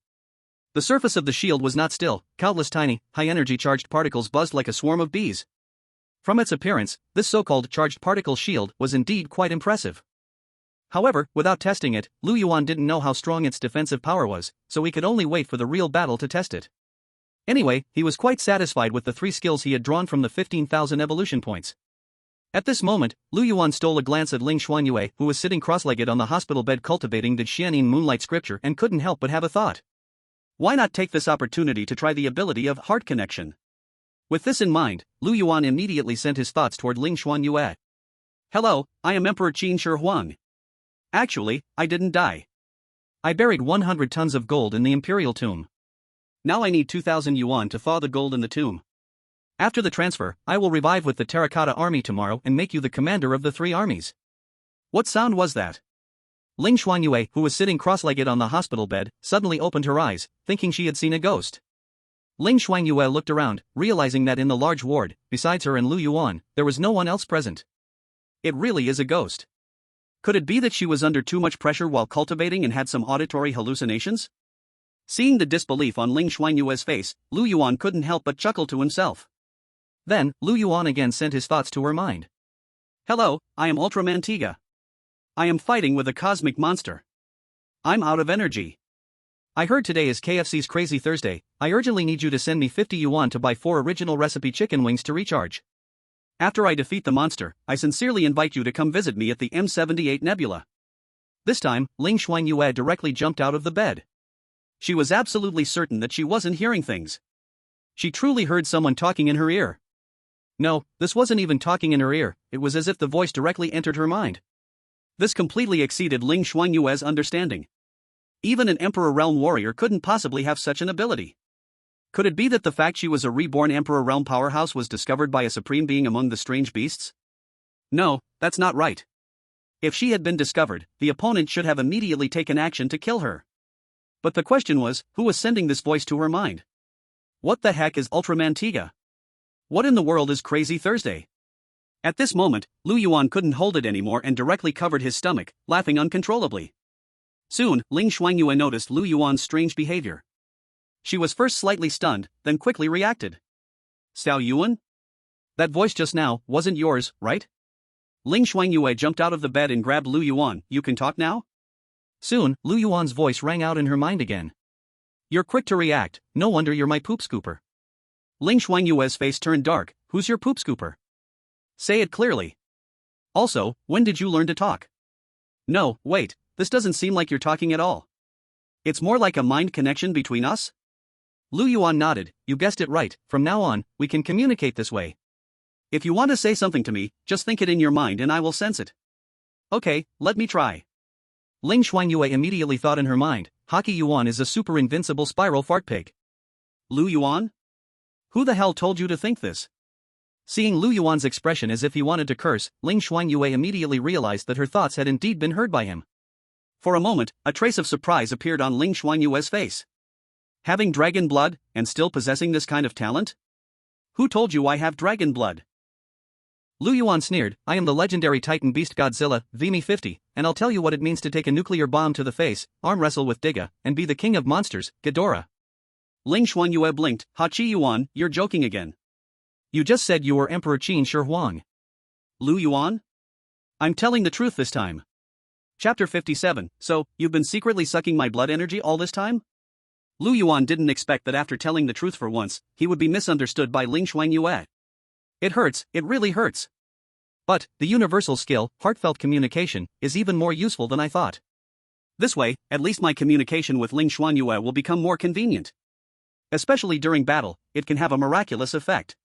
The surface of the shield was not still, countless tiny, high-energy charged particles buzzed like a swarm of bees. From its appearance, this so-called charged particle shield was indeed quite impressive. However, without testing it, Lu Yuan didn't know how strong its defensive power was, so he could only wait for the real battle to test it. Anyway, he was quite satisfied with the 3 skills he had drawn from the 15,000 evolution points. At this moment, Lu Yuan stole a glance at Ling Shuangyue, who was sitting cross-legged on the hospital bed cultivating the Xianin Moonlight Scripture and couldn't help but have a thought. Why not take this opportunity to try the ability of Heart Connection? With this in mind, Lu Yuan immediately sent his thoughts toward Ling Shuangyue. Hello, I am Emperor Qin Huang. Actually, I didn't die. I buried 100 tons of gold in the imperial tomb. Now I need 2,000 yuan to thaw the gold in the tomb. After the transfer, I will revive with the terracotta army tomorrow and make you the commander of the 3 armies. What sound was that? Ling Shuangyue, who was sitting cross-legged on the hospital bed, suddenly opened her eyes, thinking she had seen a ghost. Ling Shuangyue looked around, realizing that in the large ward, besides her and Lu Yuan, there was no one else present. It really is a ghost. Could it be that she was under too much pressure while cultivating and had some auditory hallucinations? Seeing the disbelief on Ling Shuangyue's face, Lu Yuan couldn't help but chuckle to himself. Then, Lu Yuan again sent his thoughts to her mind. Hello, I am Ultraman Tiga. I am fighting with a cosmic monster. I'm out of energy. I heard today is KFC's Crazy Thursday. I urgently need you to send me 50 yuan to buy 4 original recipe chicken wings to recharge. After I defeat the monster, I sincerely invite you to come visit me at the M78 Nebula. This time, Ling Shuangyue directly jumped out of the bed. She was absolutely certain that she wasn't hearing things. She truly heard someone talking in her ear. No, this wasn't even talking in her ear, it was as if the voice directly entered her mind. This completely exceeded Ling Shuangyue's understanding. Even an Emperor Realm warrior couldn't possibly have such an ability. Could it be that the fact she was a reborn Emperor Realm powerhouse was discovered by a supreme being among the strange beasts? No, that's not right. If she had been discovered, the opponent should have immediately taken action to kill her. But the question was, who was sending this voice to her mind? What the heck is Ultramantiga? What in the world is Crazy Thursday? At this moment, Lu Yuan couldn't hold it anymore and directly covered his stomach, laughing uncontrollably. Soon, Ling Shuangyue noticed Lu Yuan's strange behavior. She was first slightly stunned, then quickly reacted. Xiao Yuan? That voice just now wasn't yours, right? Ling Shuangyue jumped out of the bed and grabbed Lu Yuan. You can talk now? Soon, Lu Yuan's voice rang out in her mind again. You're quick to react, no wonder you're my poop scooper. Ling Shuangyue's face turned dark. Who's your poop scooper? Say it clearly. Also, when did you learn to talk? No, wait, this doesn't seem like you're talking at all. It's more like a mind connection between us? Lu Yuan nodded. You guessed it right, from now on, we can communicate this way. If you want to say something to me, just think it in your mind and I will sense it. Okay, let me try. Ling Shuangyue immediately thought in her mind, Hockey Yuan is a super invincible spiral fart pig. Lu Yuan? Who the hell told you to think this? Seeing Lu Yuan's expression as if he wanted to curse, Ling Shuangyue immediately realized that her thoughts had indeed been heard by him. For a moment, a trace of surprise appeared on Ling Shuangyue's face. Having dragon blood, and still possessing this kind of talent? Who told you I have dragon blood? Lu Yuan sneered, I am the legendary Titan beast Godzilla, VME 50, and I'll tell you what it means to take a nuclear bomb to the face, arm wrestle with Diga, and be the king of monsters, Ghidorah. Ling Shuangyue blinked, Hachi Yuan, you're joking again. You just said you were Emperor Qin Shi Huang. Lu Yuan? I'm telling the truth this time. Chapter 57, so, you've been secretly sucking my blood energy all this time? Lu Yuan didn't expect that after telling the truth for once, he would be misunderstood by Ling Shuangyue. It hurts, it really hurts. But, the universal skill, heartfelt communication, is even more useful than I thought. This way, at least my communication with Ling Shuangyue will become more convenient. Especially during battle, it can have a miraculous effect.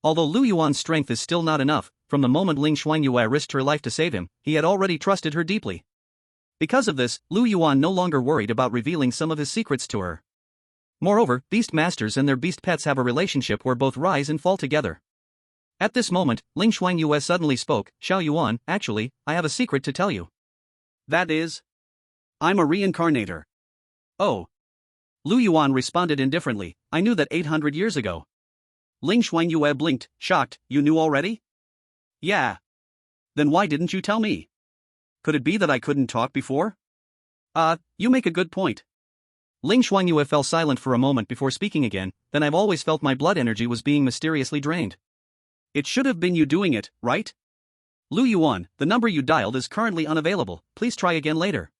Although Lu Yuan's strength is still not enough, from the moment Ling Shuangyue risked her life to save him, he had already trusted her deeply. Because of this, Lu Yuan no longer worried about revealing some of his secrets to her. Moreover, beast masters and their beast pets have a relationship where both rise and fall together. At this moment, Ling Shuangyue suddenly spoke, Xiao Yuan, actually, I have a secret to tell you. That is? I'm a reincarnator. Oh. Lu Yuan responded indifferently, I knew that 800 years ago. Ling Shuangyue blinked, shocked, you knew already? Yeah. Then why didn't you tell me? Could it be that I couldn't talk before? You make a good point. Ling Shuangyue fell silent for a moment before speaking again, then I've always felt my blood energy was being mysteriously drained. It should have been you doing it, right? Lu Yuan, the number you dialed is currently unavailable, please try again later.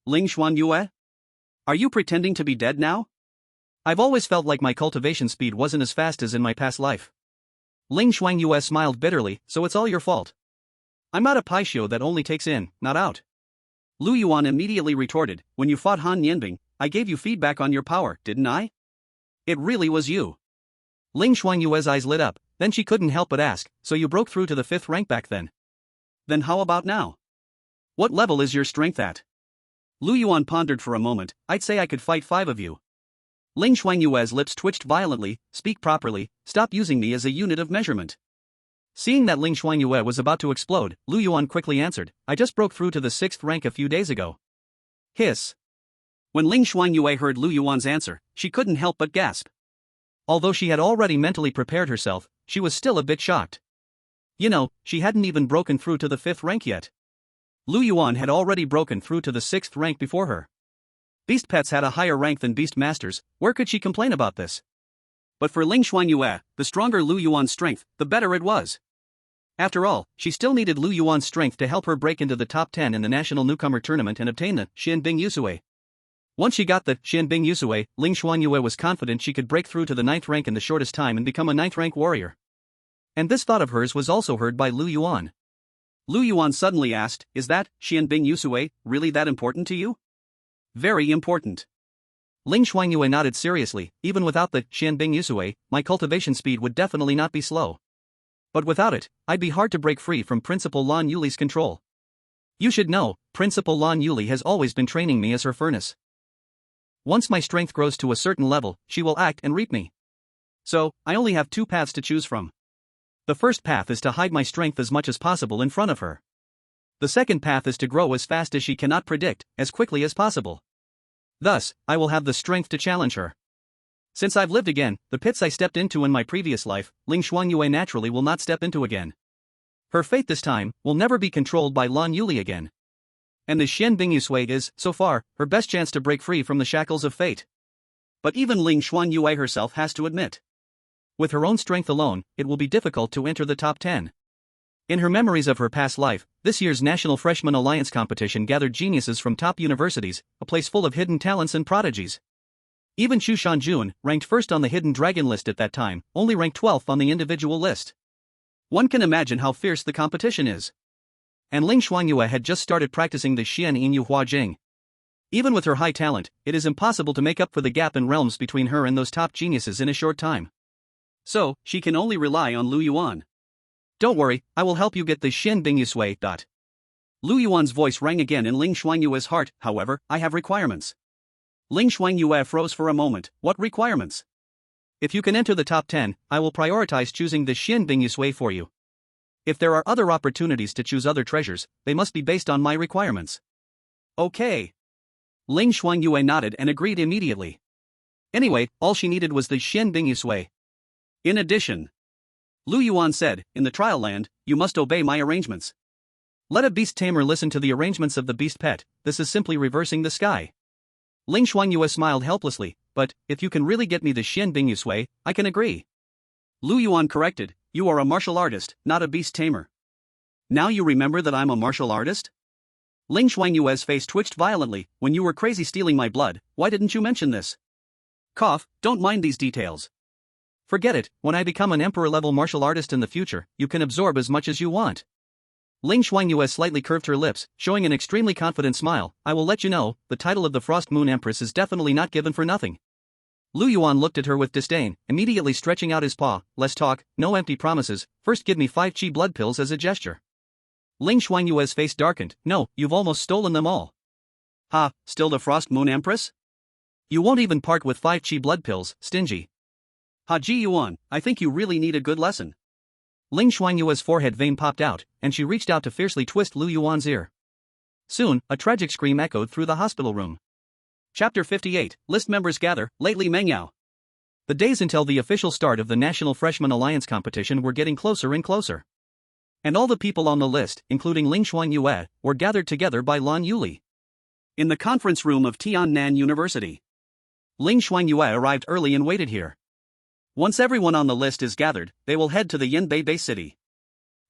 Ling Shuangyue? Are you pretending to be dead now? I've always felt like my cultivation speed wasn't as fast as in my past life. Ling Shuangyue smiled bitterly, so it's all your fault. I'm not a Paishio that only takes in, not out. Lu Yuan immediately retorted, when you fought Han Yanbing, I gave you feedback on your power, didn't I? It really was you. Ling Shuangyue's eyes lit up, then she couldn't help but ask, so you broke through to the 5th rank back then? Then how about now? What level is your strength at? Lu Yuan pondered for a moment, I'd say I could fight 5 of you. Ling Shuangyue's lips twitched violently, speak properly, stop using me as a unit of measurement. Seeing that Ling Shuangyue was about to explode, Lu Yuan quickly answered, I just broke through to the 6th rank a few days ago. Hiss. When Ling Shuangyue heard Lu Yuan's answer, she couldn't help but gasp. Although she had already mentally prepared herself, she was still a bit shocked. You know, she hadn't even broken through to the 5th rank yet. Lu Yuan had already broken through to the 6th rank before her. Beast pets had a higher rank than beast masters, where could she complain about this? But for Ling Shuangyue, the stronger Lu Yuan's strength, the better it was. After all, she still needed Lu Yuan's strength to help her break into the top 10 in the National Newcomer Tournament and obtain the Xianbing Yusui. Once she got the Xianbing Yusui, Ling Shuangyue was confident she could break through to the 9th rank in the shortest time and become a 9th rank warrior. And this thought of hers was also heard by Lu Yuan. Lu Yuan suddenly asked, is that Xianbing Yusui really that important to you? Very important. Ling Shuangyue nodded seriously, even without the Xianbing Yusui, my cultivation speed would definitely not be slow. But without it, I'd be hard to break free from Principal Lan Yuli's control. You should know, Principal Lan Yuli has always been training me as her furnace. Once my strength grows to a certain level, she will act and reap me. So, I only have two paths to choose from. The first path is to hide my strength as much as possible in front of her. The second path is to grow as fast as she cannot predict, as quickly as possible. Thus, I will have the strength to challenge her. Since I've lived again, the pits I stepped into in my previous life, Ling Shuangyue naturally will not step into again. Her fate this time will never be controlled by Lan Yuli again. And the Xian Bingyusui is, so far, her best chance to break free from the shackles of fate. But even Ling Shuangyue herself has to admit. With her own strength alone, it will be difficult to enter the top 10. In her memories of her past life, this year's National Freshman Alliance competition gathered geniuses from top universities, a place full of hidden talents and prodigies. Even Chu Shanjun, ranked first on the hidden dragon list at that time, only ranked 12th on the individual list. One can imagine how fierce the competition is. And Ling Shuangyue had just started practicing the Xian Yinyu Hua Jing. Even with her high talent, it is impossible to make up for the gap in realms between her and those top geniuses in a short time. So, she can only rely on Lu Yuan. Don't worry, I will help you get the Xian Bingyusui. Lu Yuan's voice rang again in Ling Shuangyue's heart. However, I have requirements. Ling Shuangyue froze for a moment. What requirements? If you can enter the top 10, I will prioritize choosing the Xian Bingyusui for you. If there are other opportunities to choose other treasures, they must be based on my requirements. Okay. Ling Shuangyue nodded and agreed immediately. Anyway, all she needed was the Xian Bingyusui. In addition, Lu Yuan said, in the trial land, you must obey my arrangements. Let a beast tamer listen to the arrangements of the beast pet. This is simply reversing the sky. Ling Shuangyue smiled helplessly, but, if you can really get me the Xian Bingyusui, I can agree. Lu Yuan corrected, you are a martial artist, not a beast tamer. Now you remember that I'm a martial artist? Ling Shuangyue's face twitched violently. When you were crazy stealing my blood, why didn't you mention this? Cough, don't mind these details. Forget it, when I become an emperor-level martial artist in the future, you can absorb as much as you want. Ling Shuangyue slightly curved her lips, showing an extremely confident smile. I will let you know, the title of the Frost Moon Empress is definitely not given for nothing. Lu Yuan looked at her with disdain, immediately stretching out his paw. Less talk, no empty promises, first give me 5 chi blood pills as a gesture. Ling Shuangyue's face darkened. No, you've almost stolen them all. Ha, still the Frost Moon Empress? You won't even part with 5 chi blood pills, stingy. Haji Yuan, I think you really need a good lesson. Ling Shuangyue's forehead vein popped out, and she reached out to fiercely twist Lu Yuan's ear. Soon, a tragic scream echoed through the hospital room. Chapter 58, List members gather, lately Mengyao. The days until the official start of the National Freshman Alliance competition were getting closer and closer. And all the people on the list, including Ling Shuangyue, were gathered together by Lan Yuli. In the conference room of Tiannan University. Ling Shuangyue arrived early and waited here. Once everyone on the list is gathered, they will head to the Yanbei base city.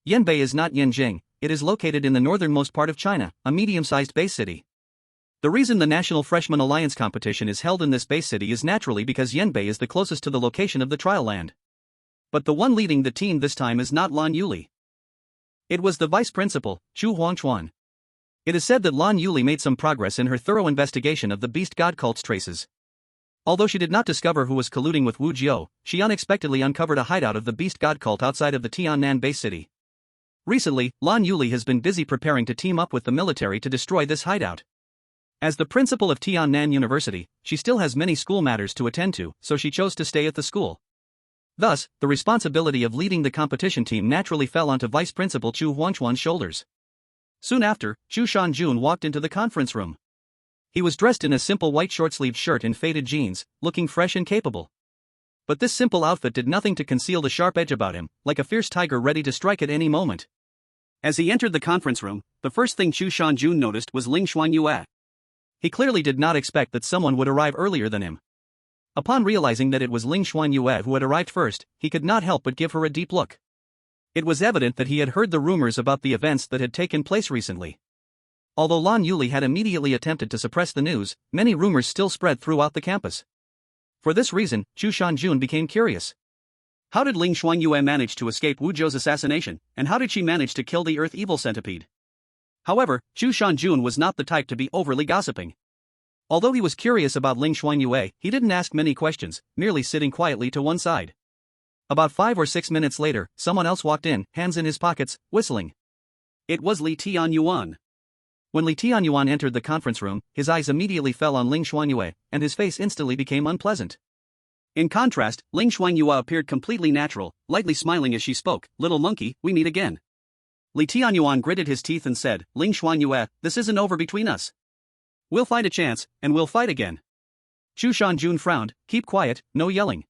Yanbei is not Yanjing, it is located in the northernmost part of China, a medium-sized base city. The reason the National Freshman Alliance competition is held in this base city is naturally because Yanbei is the closest to the location of the trial land. But the one leading the team this time is not Lan Yuli. It was the vice principal, Chu Huangchuan. It is said that Lan Yuli made some progress in her thorough investigation of the beast god cult's traces. Although she did not discover who was colluding with Wu Jiao, she unexpectedly uncovered a hideout of the beast god cult outside of the Tiannan base city. Recently, Lan Yuli has been busy preparing to team up with the military to destroy this hideout. As the principal of Tiannan University, she still has many school matters to attend to, so she chose to stay at the school. Thus, the responsibility of leading the competition team naturally fell onto Vice Principal Chu Huangchuan's shoulders. Soon after, Chu Shanjun walked into the conference room. He was dressed in a simple white short-sleeved shirt and faded jeans, looking fresh and capable. But this simple outfit did nothing to conceal the sharp edge about him, like a fierce tiger ready to strike at any moment. As he entered the conference room, the first thing Chu Shanjun noticed was Ling Shuangyue. He clearly did not expect that someone would arrive earlier than him. Upon realizing that it was Ling Shuangyue who had arrived first, he could not help but give her a deep look. It was evident that he had heard the rumors about the events that had taken place recently. Although Lan Yuli had immediately attempted to suppress the news, many rumors still spread throughout the campus. For this reason, Chu Shanjun became curious. How did Ling Shuangyue manage to escape Wu Zhou's assassination, and how did she manage to kill the Earth Evil Centipede? However, Chu Shanjun was not the type to be overly gossiping. Although he was curious about Ling Shuangyue, he didn't ask many questions, merely sitting quietly to one side. About 5 or 6 minutes later, someone else walked in, hands in his pockets, whistling. It was Li Yuan. When Li Yuan entered the conference room, his eyes immediately fell on Ling Shuangyue, and his face instantly became unpleasant. In contrast, Ling Shuangyue appeared completely natural, lightly smiling as she spoke. "Little monkey, we meet again." Li Yuan gritted his teeth and said, "Ling Shuangyue, this isn't over between us. We'll find a chance, and we'll fight again." Chu Shanjun frowned. "Keep quiet, no yelling.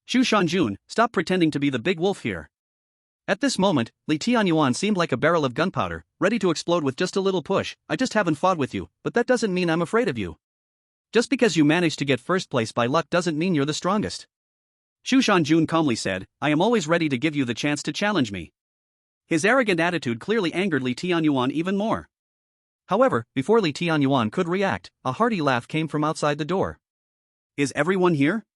Chu Shanjun, stop pretending to be the big wolf here." At this moment, Li Yuan seemed like a barrel of gunpowder, ready to explode with just a little push. "I just haven't fought with you, but that doesn't mean I'm afraid of you. Just because you managed to get first place by luck doesn't mean you're the strongest." Chu Shanjun calmly said, "I am always ready to give you the chance to challenge me." His arrogant attitude clearly angered Li Yuan even more. However, before Li Yuan could react, a hearty laugh came from outside the door. "Is everyone here?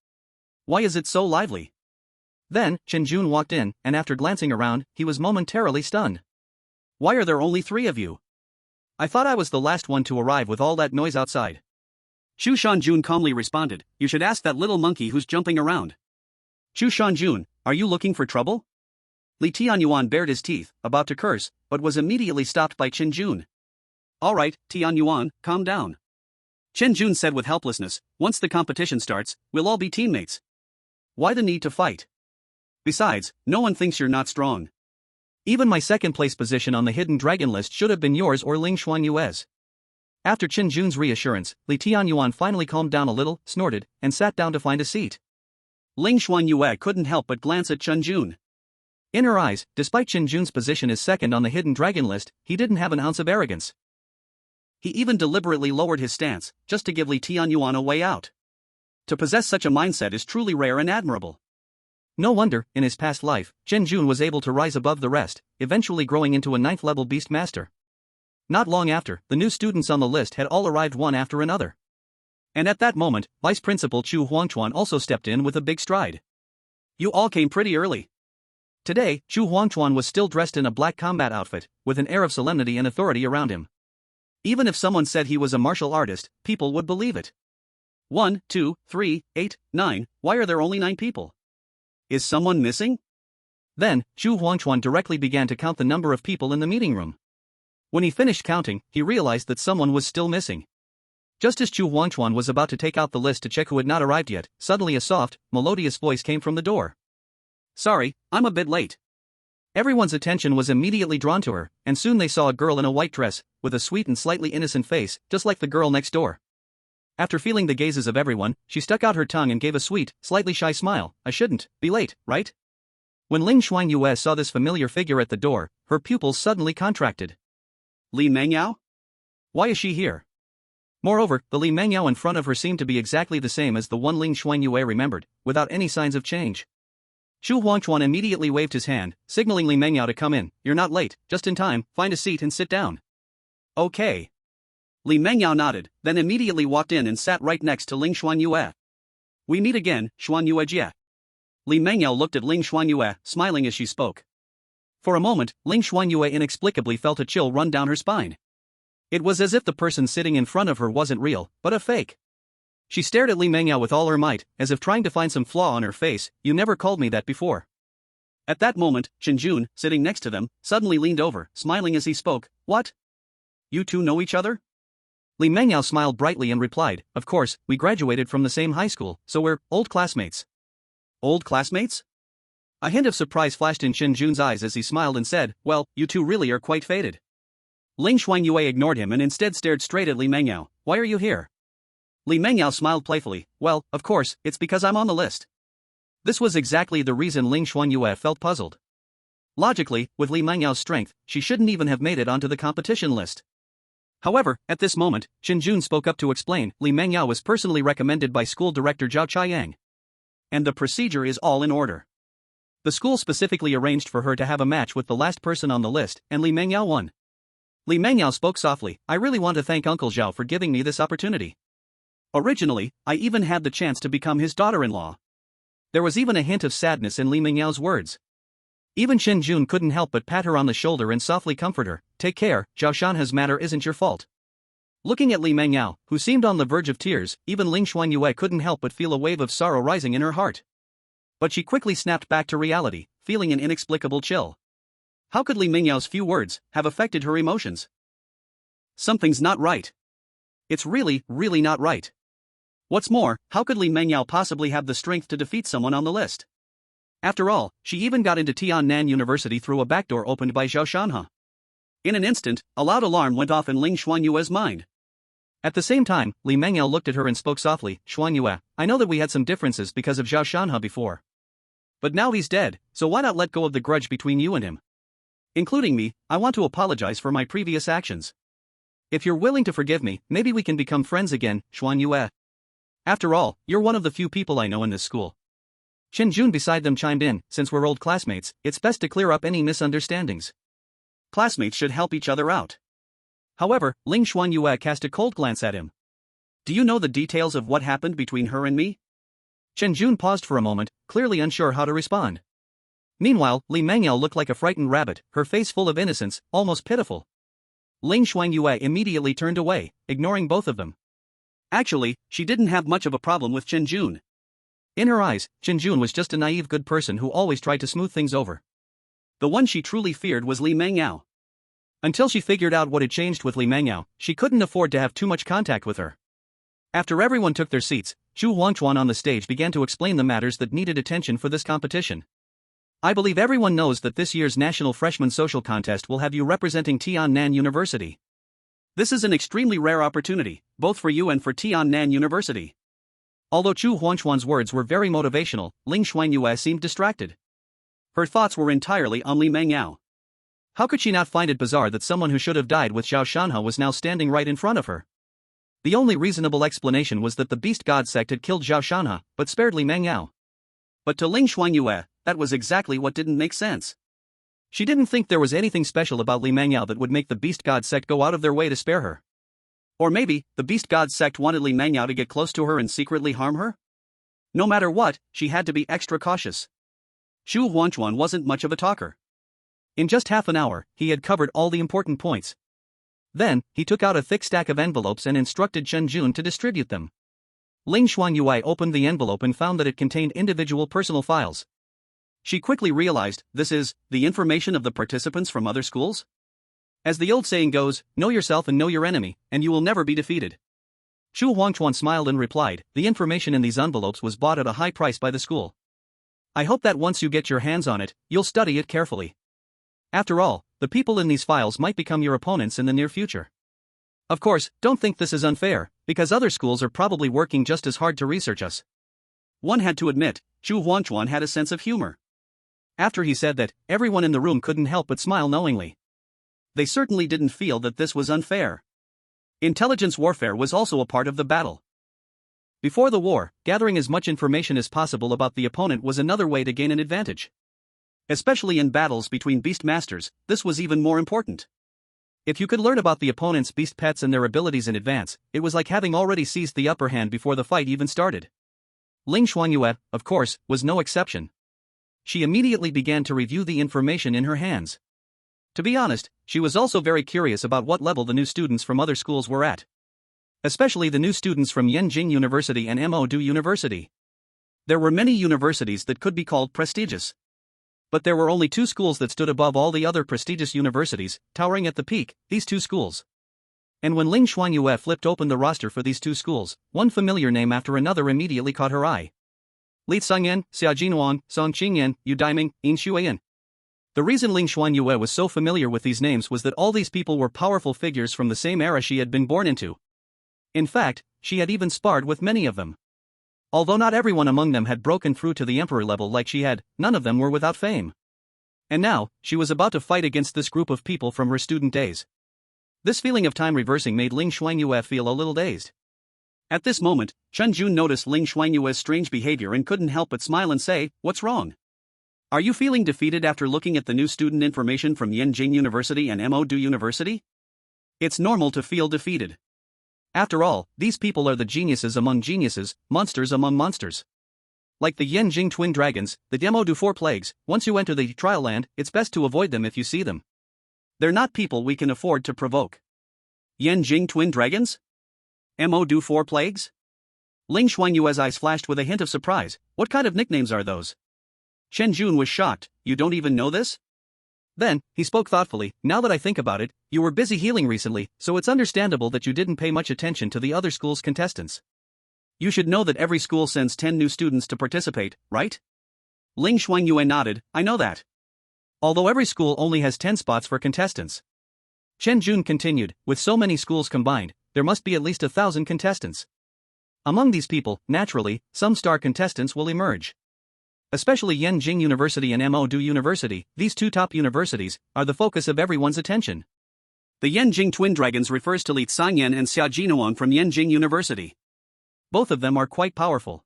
Why is it so lively?" Then, Chen Jun walked in, and after glancing around, he was momentarily stunned. "Why are there only 3 of you? I thought I was the last one to arrive with all that noise outside." Chu Shanjun calmly responded, "You should ask that little monkey who's jumping around." "Chu Shanjun, are you looking for trouble?" Li Yuan bared his teeth, about to curse, but was immediately stopped by Chen Jun. "All right, Yuan, calm down," Chen Jun said with helplessness. "Once the competition starts, we'll all be teammates. Why the need to fight? Besides, no one thinks you're not strong. Even my second place position on the hidden dragon list should have been yours or Ling Shuangyue's." After Chen Jun's reassurance, Li Yuan finally calmed down a little, snorted, and sat down to find a seat. Ling Shuangyue couldn't help but glance at Chen Jun. In her eyes, despite Chen Jun's position as second on the hidden dragon list, he didn't have an ounce of arrogance. He even deliberately lowered his stance, just to give Li Yuan a way out. To possess such a mindset is truly rare and admirable. No wonder, in his past life, Chen Jun was able to rise above the rest, eventually growing into a 9th-level beast master. Not long after, the new students on the list had all arrived one after another. And at that moment, Vice Principal Chu Huangchuan also stepped in with a big stride. "You all came pretty early." Today, Chu Huangchuan was still dressed in a black combat outfit, with an air of solemnity and authority around him. Even if someone said he was a martial artist, people would believe it. 1, 2, 3, 8, 9, why are there only 9 people? Is someone missing? Then, Chu Huangchuan directly began to count the number of people in the meeting room. When he finished counting, he realized that someone was still missing. Just as Chu Huangchuan was about to take out the list to check who had not arrived yet, suddenly a soft, melodious voice came from the door. "Sorry, I'm a bit late." Everyone's attention was immediately drawn to her, and soon they saw a girl in a white dress, with a sweet and slightly innocent face, just like the girl next door. After feeling the gazes of everyone, she stuck out her tongue and gave a sweet, slightly shy smile. "I shouldn't be late, right?" When Ling Shuangyue saw this familiar figure at the door, her pupils suddenly contracted. "Li Mengyao? Why is she here?" Moreover, the Li Mengyao in front of her seemed to be exactly the same as the one Ling Shuangyue remembered, without any signs of change. Chu Huangchuan immediately waved his hand, signaling Li Mengyao to come in. "You're not late, just in time, find a seat and sit down." "Okay." Li Mengyao nodded, then immediately walked in and sat right next to Ling Shuangyue. "We meet again, Shuangyue Jie." Li Mengyao looked at Ling Shuangyue, smiling as she spoke. For a moment, Ling Shuangyue inexplicably felt a chill run down her spine. It was as if the person sitting in front of her wasn't real, but a fake. She stared at Li Mengyao with all her might, as if trying to find some flaw on her face. "You never called me that before." At that moment, Chen Jun, sitting next to them, suddenly leaned over, smiling as he spoke. "What? You two know each other?" Li Mengyao smiled brightly and replied, "Of course, we graduated from the same high school, so we're old classmates." "Old classmates?" A hint of surprise flashed in Chen Jun's eyes as he smiled and said, "Well, you two really are quite fated." Ling Shuangyue ignored him and instead stared straight at Li Mengyao. "Why are you here?" Li Mengyao smiled playfully. "Well, of course, it's because I'm on the list." This was exactly the reason Ling Shuangyue felt puzzled. Logically, with Li Mengyao strength, she shouldn't even have made it onto the competition list. However, at this moment, Chen Jun spoke up to explain. Li Mengyao was personally recommended by school director Zhao Chaiyang. And the procedure is all in order. The school specifically arranged for her to have a match with the last person on the list, and Li Mengyao won. Li Mengyao spoke softly. "I really want to thank Uncle Zhao for giving me this opportunity. Originally, I even had the chance to become his daughter-in-law." There was even a hint of sadness in Li Mengyao words. Even Chen Jun couldn't help but pat her on the shoulder and softly comfort her. "Take care, Zhao Shanha's matter isn't your fault." Looking at Li Mengyao, who seemed on the verge of tears, even Ling Shuangyue couldn't help but feel a wave of sorrow rising in her heart. But she quickly snapped back to reality, feeling an inexplicable chill. How could Li Mingyao's few words have affected her emotions? Something's not right. It's really not right. What's more, how could Li Mengyao possibly have the strength to defeat someone on the list? After all, she even got into Tiannan University through a backdoor opened by Zhao Shanhe. In an instant, a loud alarm went off in Ling Shuangyue's mind. At the same time, Li Mengyao looked at her and spoke softly, "Shuangyue, I know that we had some differences because of Zhao Shanhe before. But now he's dead, so why not let go of the grudge between you and him? Including me, I want to apologize for my previous actions. If you're willing to forgive me, maybe we can become friends again, Shuangyue. After all, you're one of the few people I know in this school." Chen Jun beside them chimed in, "Since we're old classmates, it's best to clear up any misunderstandings. Classmates should help each other out." However, Ling Shuangyue cast a cold glance at him. "Do you know the details of what happened between her and me?" Chen Jun paused for a moment, clearly unsure how to respond. Meanwhile, Li Mengyao looked like a frightened rabbit, her face full of innocence, almost pitiful. Ling Shuangyue immediately turned away, ignoring both of them. Actually, she didn't have much of a problem with Chen Jun. In her eyes, Chen Jun was just a naive good person who always tried to smooth things over. The one she truly feared was Li Mengyao. Until she figured out what had changed with Li Mengyao, she couldn't afford to have too much contact with her. After everyone took their seats, Zhu Huangchuan on the stage began to explain the matters that needed attention for this competition. "I believe everyone knows that this year's National Freshman Social Contest will have you representing Tiannan University. This is an extremely rare opportunity, both for you and for Tiannan University." Although Zhu Huangchuan's words were very motivational, Ling Shuangyue seemed distracted. Her thoughts were entirely on Li Mengyao. How could she not find it bizarre that someone who should have died with Zhao Shanhe was now standing right in front of her? The only reasonable explanation was that the Beast God sect had killed Zhao Shanhe, but spared Li Mengyao. But to Ling Shuangyue, that was exactly what didn't make sense. She didn't think there was anything special about Li Mengyao that would make the Beast God sect go out of their way to spare her. Or maybe, the Beast God sect wanted Li Mengyao to get close to her and secretly harm her? No matter what, she had to be extra cautious. Zhu Huangchuan wasn't much of a talker. In just half an hour, he had covered all the important points. Then, he took out a thick stack of envelopes and instructed Chen Jun to distribute them. Ling Shuangyue opened the envelope and found that it contained individual personal files. She quickly realized, this is the information of the participants from other schools? As the old saying goes, know yourself and know your enemy, and you will never be defeated. Zhu Huangchuan smiled and replied, the information in these envelopes was bought at a high price by the school. I hope that once you get your hands on it, you'll study it carefully. After all, the people in these files might become your opponents in the near future. Of course, don't think this is unfair, because other schools are probably working just as hard to research us. One had to admit, Zhu Huangchuan had a sense of humor. After he said that, everyone in the room couldn't help but smile knowingly. They certainly didn't feel that this was unfair. Intelligence warfare was also a part of the battle. Before the war, gathering as much information as possible about the opponent was another way to gain an advantage. Especially in battles between beast masters, this was even more important. If you could learn about the opponent's beast pets and their abilities in advance, it was like having already seized the upper hand before the fight even started. Ling Shuangyue, of course, was no exception. She immediately began to review the information in her hands. To be honest, she was also very curious about what level the new students from other schools were at. Especially the new students from Yenjing University and Mo-Du University. There were many universities that could be called prestigious. But there were only two schools that stood above all the other prestigious universities, towering at the peak, these two schools. And when Ling Shuangyue flipped open the roster for these two schools, one familiar name after another immediately caught her eye. Li Tsangyan, Xia Jinwan, Song Qingyan, Yu Daiming, Yin Shuayan. The reason Ling Shuangyue was so familiar with these names was that all these people were powerful figures from the same era she had been born into. In fact, she had even sparred with many of them. Although not everyone among them had broken through to the emperor level like she had, none of them were without fame. And now, she was about to fight against this group of people from her student days. This feeling of time reversing made Ling Shuangyue feel a little dazed. At this moment, Chen Jun noticed Ling Shuangyue's strange behavior and couldn't help but smile and say, "What's wrong? Are you feeling defeated after looking at the new student information from Yenjing University and Mo-Du University? It's normal to feel defeated. After all, these people are the geniuses among geniuses, monsters among monsters. Like the Yenjing twin dragons, the Mo-Du four plagues, once you enter the trial land, it's best to avoid them if you see them. They're not people we can afford to provoke." Yenjing twin dragons? Mo-Du four plagues? Ling Shuangyue's eyes flashed with a hint of surprise. What kind of nicknames are those? Chen Jun was shocked. You don't even know this? Then, he spoke thoughtfully. Now that I think about it, you were busy healing recently, so it's understandable that you didn't pay much attention to the other school's contestants. You should know that every school sends 10 new students to participate, right? Ling Shuangyue nodded. I know that. Although every school only has 10 spots for contestants. Chen Jun continued, with so many schools combined, there must be at least 1,000 contestants. Among these people, naturally, some star contestants will emerge. Especially Yenjing University and Mo Du University, these two top universities, are the focus of everyone's attention. The Yenjing Twin Dragons refers to Li Sanyan and Xia Jinuang from Yenjing University. Both of them are quite powerful.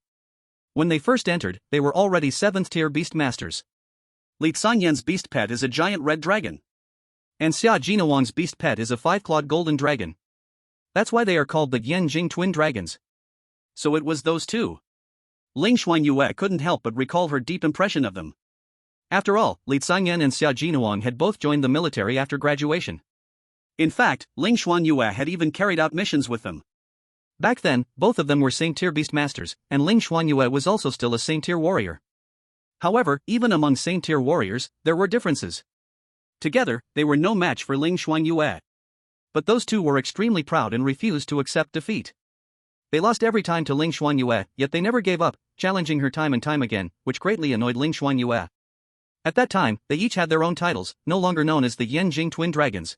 When they first entered, they were already 7th-tier beast masters. Li Sanyan's beast pet is a giant red dragon. And Xia Jinuang's beast pet is a 5-clawed golden dragon. That's why they are called the Yenjing Twin Dragons. So it was those two. Ling Shuangyue couldn't help but recall her deep impression of them. After all, Li Sanyan and Xia Jinuang had both joined the military after graduation. In fact, Ling Shuangyue had even carried out missions with them. Back then, both of them were same-tier beast masters, and Ling Shuangyue was also still a same-tier warrior. However, even among same-tier warriors, there were differences. Together, they were no match for Ling Shuangyue. But those two were extremely proud and refused to accept defeat. They lost every time to Ling Shuangyue, yet they never gave up, challenging her time and time again, which greatly annoyed Ling Shuangyue. At that time, they each had their own titles, no longer known as the Yenjing Twin Dragons.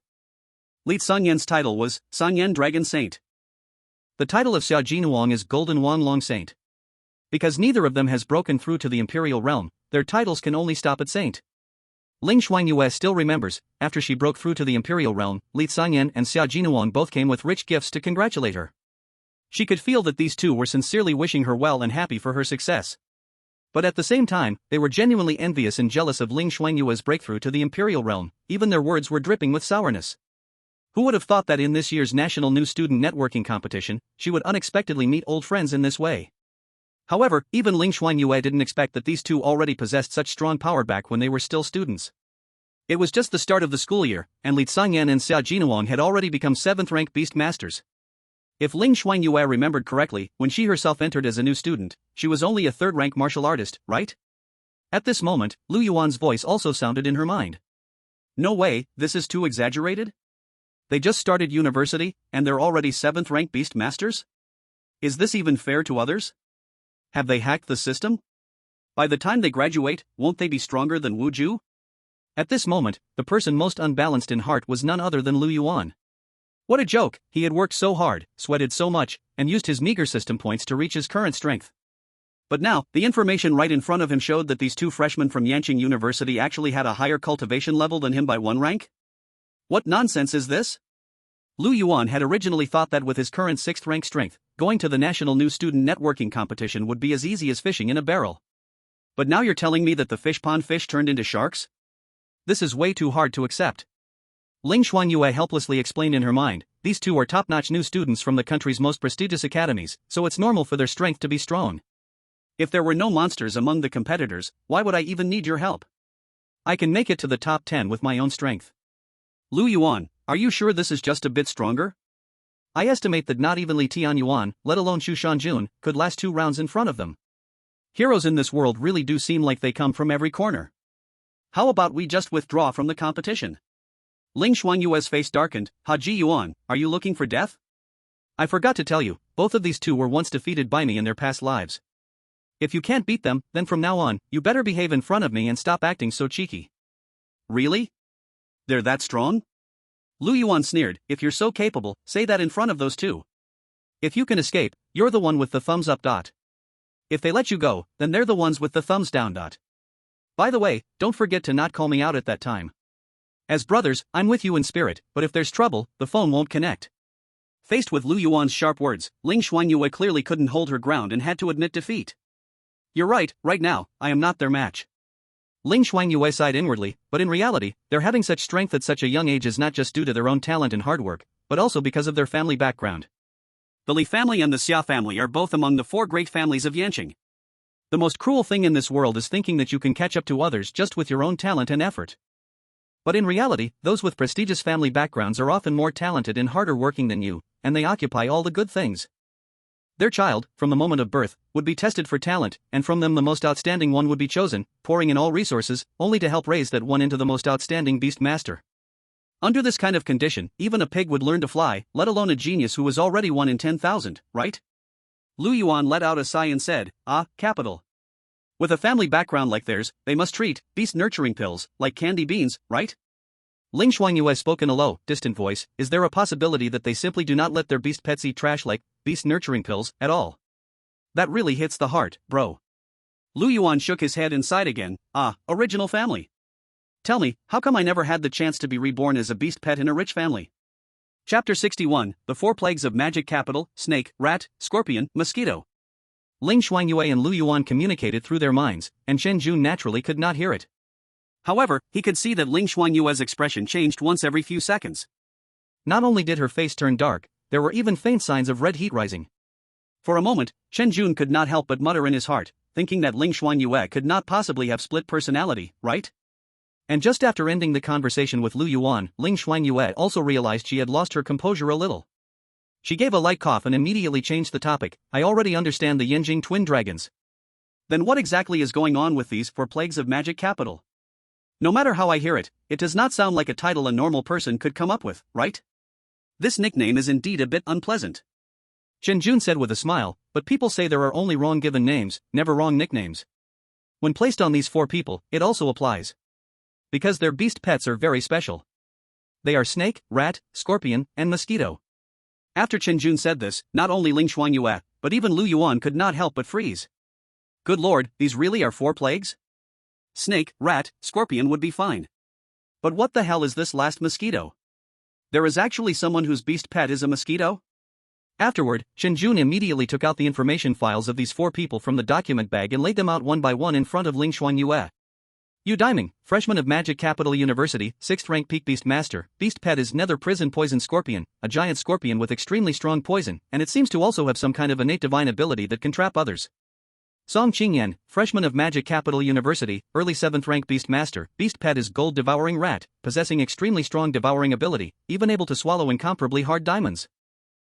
Li Sanyan's title was Sanyan Dragon Saint. The title of Xia Jinuang is Golden Wanlong Saint. Because neither of them has broken through to the Imperial Realm, their titles can only stop at Saint. Ling Shuangyue still remembers, after she broke through to the Imperial Realm, Li Sanyan and Xia Jinuang both came with rich gifts to congratulate her. She could feel that these two were sincerely wishing her well and happy for her success. But at the same time, they were genuinely envious and jealous of Ling Shuangyue's breakthrough to the Imperial Realm. Even their words were dripping with sourness. Who would have thought that in this year's National New Student Networking Competition, she would unexpectedly meet old friends in this way? However, even Ling Shuangyue didn't expect that these two already possessed such strong power back when they were still students. It was just the start of the school year, and Li Sanyan and Xia Jinuang had already become 7th-rank beast masters. If Ling Shuangyue remembered correctly, when she herself entered as a new student, she was only a 3rd-rank martial artist, right? At this moment, Lu Yuan's voice also sounded in her mind. No way, this is too exaggerated? They just started university, and they're already 7th-rank beast masters? Is this even fair to others? Have they hacked the system? By the time they graduate, won't they be stronger than Wu Ju? At this moment, the person most unbalanced in heart was none other than Lu Yuan. What a joke, he had worked so hard, sweated so much, and used his meager system points to reach his current strength. But now, the information right in front of him showed that these two freshmen from Yanqing University actually had a higher cultivation level than him by 1 rank? What nonsense is this? Lu Yuan had originally thought that with his current 6th-rank strength, going to the National New Student Networking Competition would be as easy as fishing in a barrel. But now you're telling me that the fish pond fish turned into sharks? This is way too hard to accept. Ling Shuangyue helplessly explained in her mind, these two are top-notch new students from the country's most prestigious academies, so it's normal for their strength to be strong. If there were no monsters among the competitors, why would I even need your help? I can make it to the top 10 with my own strength. Lu Yuan, are you sure this is just a bit stronger? I estimate that not even Li Tianyuan, let alone Xu Shanjun, could last 2 rounds in front of them. Heroes in this world really do seem like they come from every corner. How about we just withdraw from the competition? Ling Shuangyue's face darkened. Haji Yuan, are you looking for death? I forgot to tell you, both of these two were once defeated by me in their past lives. If you can't beat them, then from now on, you better behave in front of me and stop acting so cheeky. Really? They're that strong? Lu Yuan sneered. If you're so capable, say that in front of those two. If you can escape, you're the one with the thumbs up dot. If they let you go, then they're the ones with the thumbs down dot. By the way, don't forget to not call me out at that time. As brothers, I'm with you in spirit, but if there's trouble, the phone won't connect. Faced with Lu Yuan's sharp words, Ling Shuangyue clearly couldn't hold her ground and had to admit defeat. You're right now, I am not their match. Ling Shuangyue sighed inwardly, but in reality, their having such strength at such a young age is not just due to their own talent and hard work, but also because of their family background. The Li family and the Xia family are both among the 4 great families of Yanqing. The most cruel thing in this world is thinking that you can catch up to others just with your own talent and effort. But in reality, those with prestigious family backgrounds are often more talented and harder working than you, and they occupy all the good things. Their child, from the moment of birth, would be tested for talent, and from them the most outstanding one would be chosen, pouring in all resources, only to help raise that one into the most outstanding beast master. Under this kind of condition, even a pig would learn to fly, let alone a genius who was already 1 in 10,000, right? Lu Yuan let out a sigh and said, capital. With a family background like theirs, they must treat beast nurturing pills like candy beans, right? Ling Shuangyue spoke in a low, distant voice. Is there a possibility that they simply do not let their beast pets eat trash like beast nurturing pills at all? That really hits the heart, bro. Lu Yuan shook his head and sighed again. Original family. Tell me, how come I never had the chance to be reborn as a beast pet in a rich family? Chapter 61, The 4 Plagues of Magic Capital, Snake, Rat, Scorpion, Mosquito. Ling Shuangyue and Lu Yuan communicated through their minds, and Chen Jun naturally could not hear it. However, he could see that Ling Shuangyue's expression changed once every few seconds. Not only did her face turn dark, there were even faint signs of red heat rising. For a moment, Chen Jun could not help but mutter in his heart, thinking that Ling Shuangyue could not possibly have split personality, right? And just after ending the conversation with Lu Yuan, Ling Shuangyue also realized she had lost her composure a little. She gave a light cough and immediately changed the topic. I already understand the Yinjing twin dragons. Then what exactly is going on with these 4 plagues of magic capital? No matter how I hear it, it does not sound like a title a normal person could come up with, right? This nickname is indeed a bit unpleasant. Chen Jun said with a smile, but people say there are only wrong given names, never wrong nicknames. When placed on these 4 people, it also applies. Because their beast pets are very special. They are snake, rat, scorpion, and mosquito. After Chen Jun said this, not only Ling Shuangyue, but even Lu Yuan could not help but freeze. Good lord, these really are 4 plagues? Snake, rat, scorpion would be fine. But what the hell is this last mosquito? There is actually someone whose beast pet is a mosquito? Afterward, Chen Jun immediately took out the information files of these 4 people from the document bag and laid them out one by one in front of Ling Shuangyue. Taming, freshman of Magic Capital University, 6th rank peak beast master, beast pet is nether prison poison scorpion, a giant scorpion with extremely strong poison, and it seems to also have some kind of innate divine ability that can trap others. Song Qingyan, freshman of Magic Capital University, early 7th rank beast master, beast pet is gold devouring rat, possessing extremely strong devouring ability, even able to swallow incomparably hard diamonds.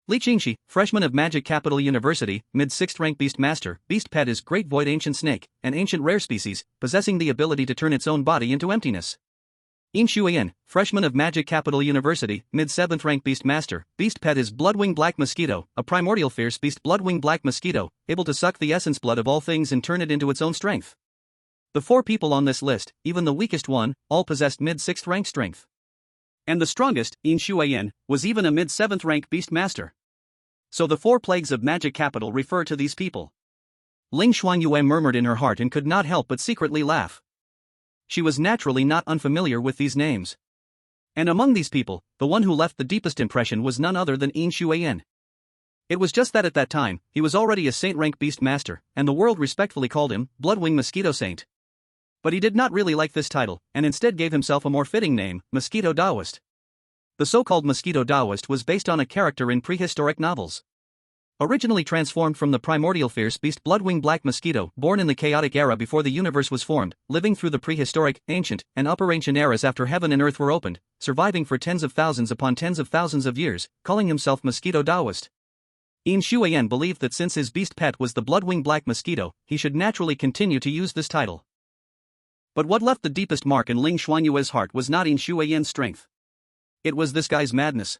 Li Qingxi, freshman of Magic Capital University, mid 6th rank beast master, beast pet is great void ancient snake, an ancient rare species, possessing the ability to turn its own body into emptiness. Yin Shuyan, freshman of Magic Capital University, mid 7th rank beast master, beast pet is bloodwing black mosquito, a primordial fierce beast bloodwing black mosquito, able to suck the essence blood of all things and turn it into its own strength. The 4 people on this list, even the weakest one, all possessed mid 6th rank strength. And the strongest, Yin Shuyan, was even a mid 7th rank beast master. So the 4 plagues of magic capital refer to these people. Ling Shuangyue murmured in her heart and could not help but secretly laugh. She was naturally not unfamiliar with these names. And among these people, the one who left the deepest impression was none other than Yin Shuyan. It was just that at that time, he was already a saint-rank beast master, and the world respectfully called him Bloodwing Mosquito Saint. But he did not really like this title, and instead gave himself a more fitting name, Mosquito Taoist. The so-called Mosquito Taoist was based on a character in prehistoric novels. Originally transformed from the primordial fierce beast Bloodwing Black Mosquito, born in the chaotic era before the universe was formed, living through the prehistoric, ancient, and upper ancient eras after heaven and earth were opened, surviving for tens of thousands upon tens of thousands of years, calling himself Mosquito Taoist. Yin Shuyan believed that since his beast pet was the Bloodwing Black Mosquito, he should naturally continue to use this title. But what left the deepest mark in Ling Shuangyue's heart was not Yin Shuyan's strength. It was this guy's madness.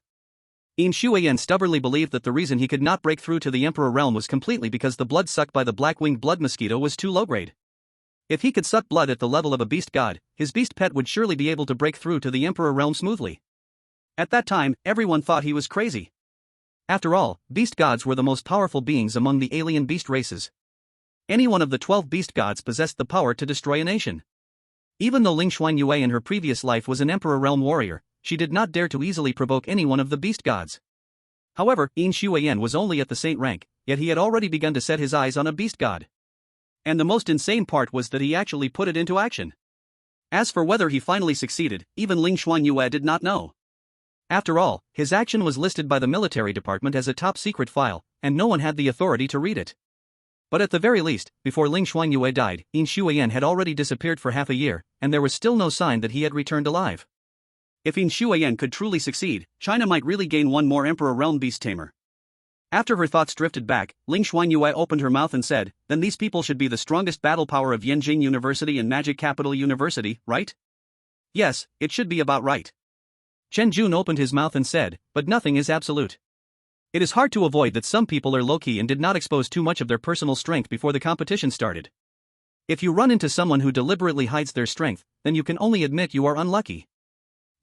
Yin Shuyan stubbornly believed that the reason he could not break through to the Emperor realm was completely because the blood sucked by the black-winged blood mosquito was too low-grade. If he could suck blood at the level of a beast god, his beast pet would surely be able to break through to the Emperor realm smoothly. At that time, everyone thought he was crazy. After all, beast gods were the most powerful beings among the alien beast races. Any one of the 12 beast gods possessed the power to destroy a nation. Even though Ling Shuangyue in her previous life was an Emperor realm warrior, she did not dare to easily provoke any one of the beast gods. However, Yin Shuyan was only at the saint rank, yet he had already begun to set his eyes on a beast god. And the most insane part was that he actually put it into action. As for whether he finally succeeded, even Ling Shuangyue did not know. After all, his action was listed by the military department as a top-secret file, and no one had the authority to read it. But at the very least, before Ling Shuangyue died, Yin Shuyan had already disappeared for half a year, and there was still no sign that he had returned alive. If Yin Shuyan could truly succeed, China might really gain one more Emperor Realm Beast Tamer. After her thoughts drifted back, Ling Shuangyue opened her mouth and said, then these people should be the strongest battle power of Yanjing University and Magic Capital University, right? Yes, it should be about right. Chen Jun opened his mouth and said, but nothing is absolute. It is hard to avoid that some people are low-key and did not expose too much of their personal strength before the competition started. If you run into someone who deliberately hides their strength, then you can only admit you are unlucky.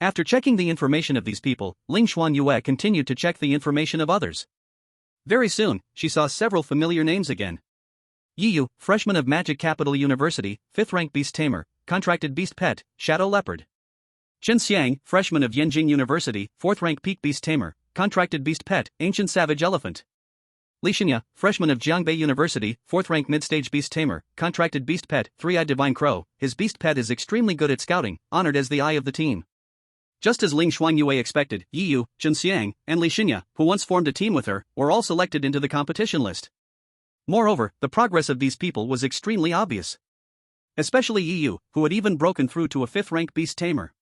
After checking the information of these people, Ling Shuangyue continued to check the information of others. Very soon, she saw several familiar names again. Yiyu, freshman of Magic Capital University, 5th rank beast tamer, contracted beast pet, shadow leopard. Chen Xiang, freshman of Yanjing University, 4th rank peak beast tamer, contracted beast pet, ancient savage elephant. Li Xinya, freshman of Jiangbei University, 4th rank mid-stage beast tamer, contracted beast pet, 3-eyed divine crow. His beast pet is extremely good at scouting, honored as the eye of the team. Just as Ling Shuangyue expected, Yiyu, Chen Xiang, and Li Xinya, who once formed a team with her, were all selected into the competition list. Moreover, the progress of these people was extremely obvious. Especially Yiyu, who had even broken through to a 5th rank beast tamer.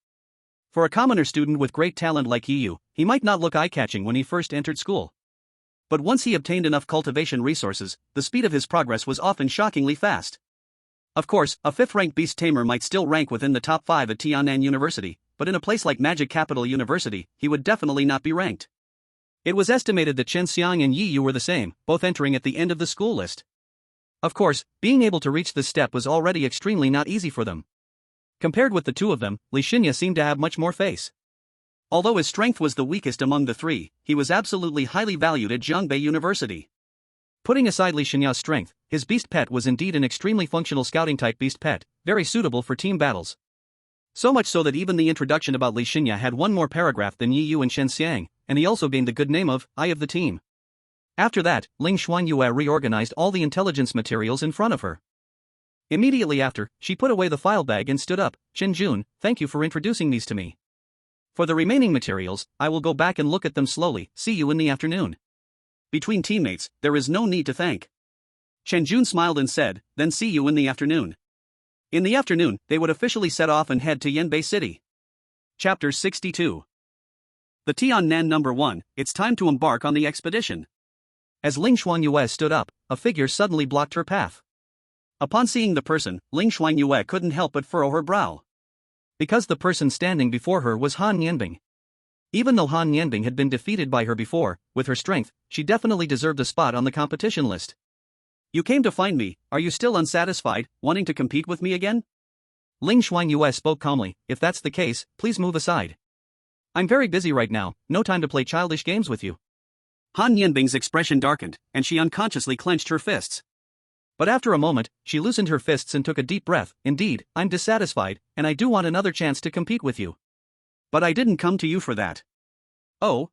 For a commoner student with great talent like Yiyu, he might not look eye-catching when he first entered school. But once he obtained enough cultivation resources, the speed of his progress was often shockingly fast. Of course, a 5th rank beast tamer might still rank within the top 5 at Tiannan University, but in a place like Magic Capital University, he would definitely not be ranked. It was estimated that Chen Xiang and Yiyu were the same, both entering at the end of the school list. Of course, being able to reach this step was already extremely not easy for them. Compared with the two of them, Li Xinya seemed to have much more face. Although his strength was the weakest among the three, he was absolutely highly valued at Jiangbei University. Putting aside Li Xinya's strength, his beast pet was indeed an extremely functional scouting-type beast pet, very suitable for team battles. So much so that even the introduction about Li Xinya had one more paragraph than Yiyu and Chen Xiang, and he also gained the good name of Eye of the Team. After that, Ling Shuangyue reorganized all the intelligence materials in front of her. Immediately after, she put away the file bag and stood up. Chen Jun, thank you for introducing these to me. For the remaining materials, I will go back and look at them slowly. See you in the afternoon. Between teammates, there is no need to thank. Chen Jun smiled and said, then see you in the afternoon. In the afternoon, they would officially set off and head to Yanbei City. Chapter 62. The Tiannan No. 1, it's time to embark on the expedition. As Ling Shuangyue stood up, a figure suddenly blocked her path. Upon seeing the person, Ling Shuangyue couldn't help but furrow her brow. Because the person standing before her was Han Yanbing. Even though Han Yanbing had been defeated by her before, with her strength, she definitely deserved a spot on the competition list. You came to find me, are you still unsatisfied, wanting to compete with me again? Ling Shuangyue spoke calmly, if that's the case, please move aside. I'm very busy right now, no time to play childish games with you. Han Yanbing's expression darkened, and she unconsciously clenched her fists. But after a moment, she loosened her fists and took a deep breath. Indeed, I'm dissatisfied, and I do want another chance to compete with you. But I didn't come to you for that. Oh?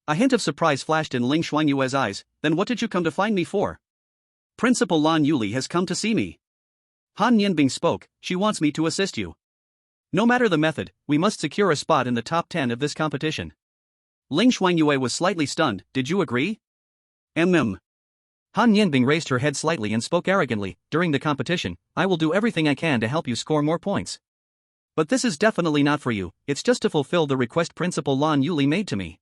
A hint of surprise flashed in Ling Shuangyue's eyes. Then what did you come to find me for? Principal Lan Yuli has come to see me. Han Yanbing spoke, she wants me to assist you. No matter the method, we must secure a spot in the top 10 of this competition. Ling Shuangyue was slightly stunned. Did you agree? Han Yanbing raised her head slightly and spoke arrogantly, during the competition, I will do everything I can to help you score more points. But this is definitely not for you, it's just to fulfill the request Principal Lan Yuli made to me.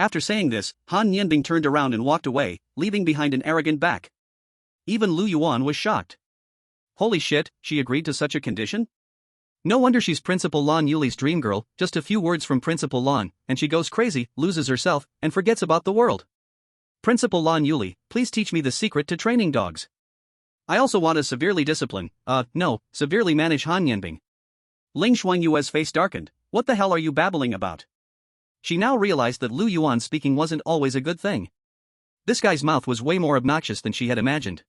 After saying this, Han Yanbing turned around and walked away, leaving behind an arrogant back. Even Lu Yuan was shocked. Holy shit, she agreed to such a condition? No wonder she's Principal Lan Yuli's dream girl, just a few words from Principal Lan, and she goes crazy, loses herself, and forgets about the world. Principal Lan Yuli, please teach me the secret to training dogs. I also want to severely severely manage Han Yanbing. Ling Shuangyue's face darkened. What the hell are you babbling about? She now realized that Lu Yuan speaking wasn't always a good thing. This guy's mouth was way more obnoxious than she had imagined.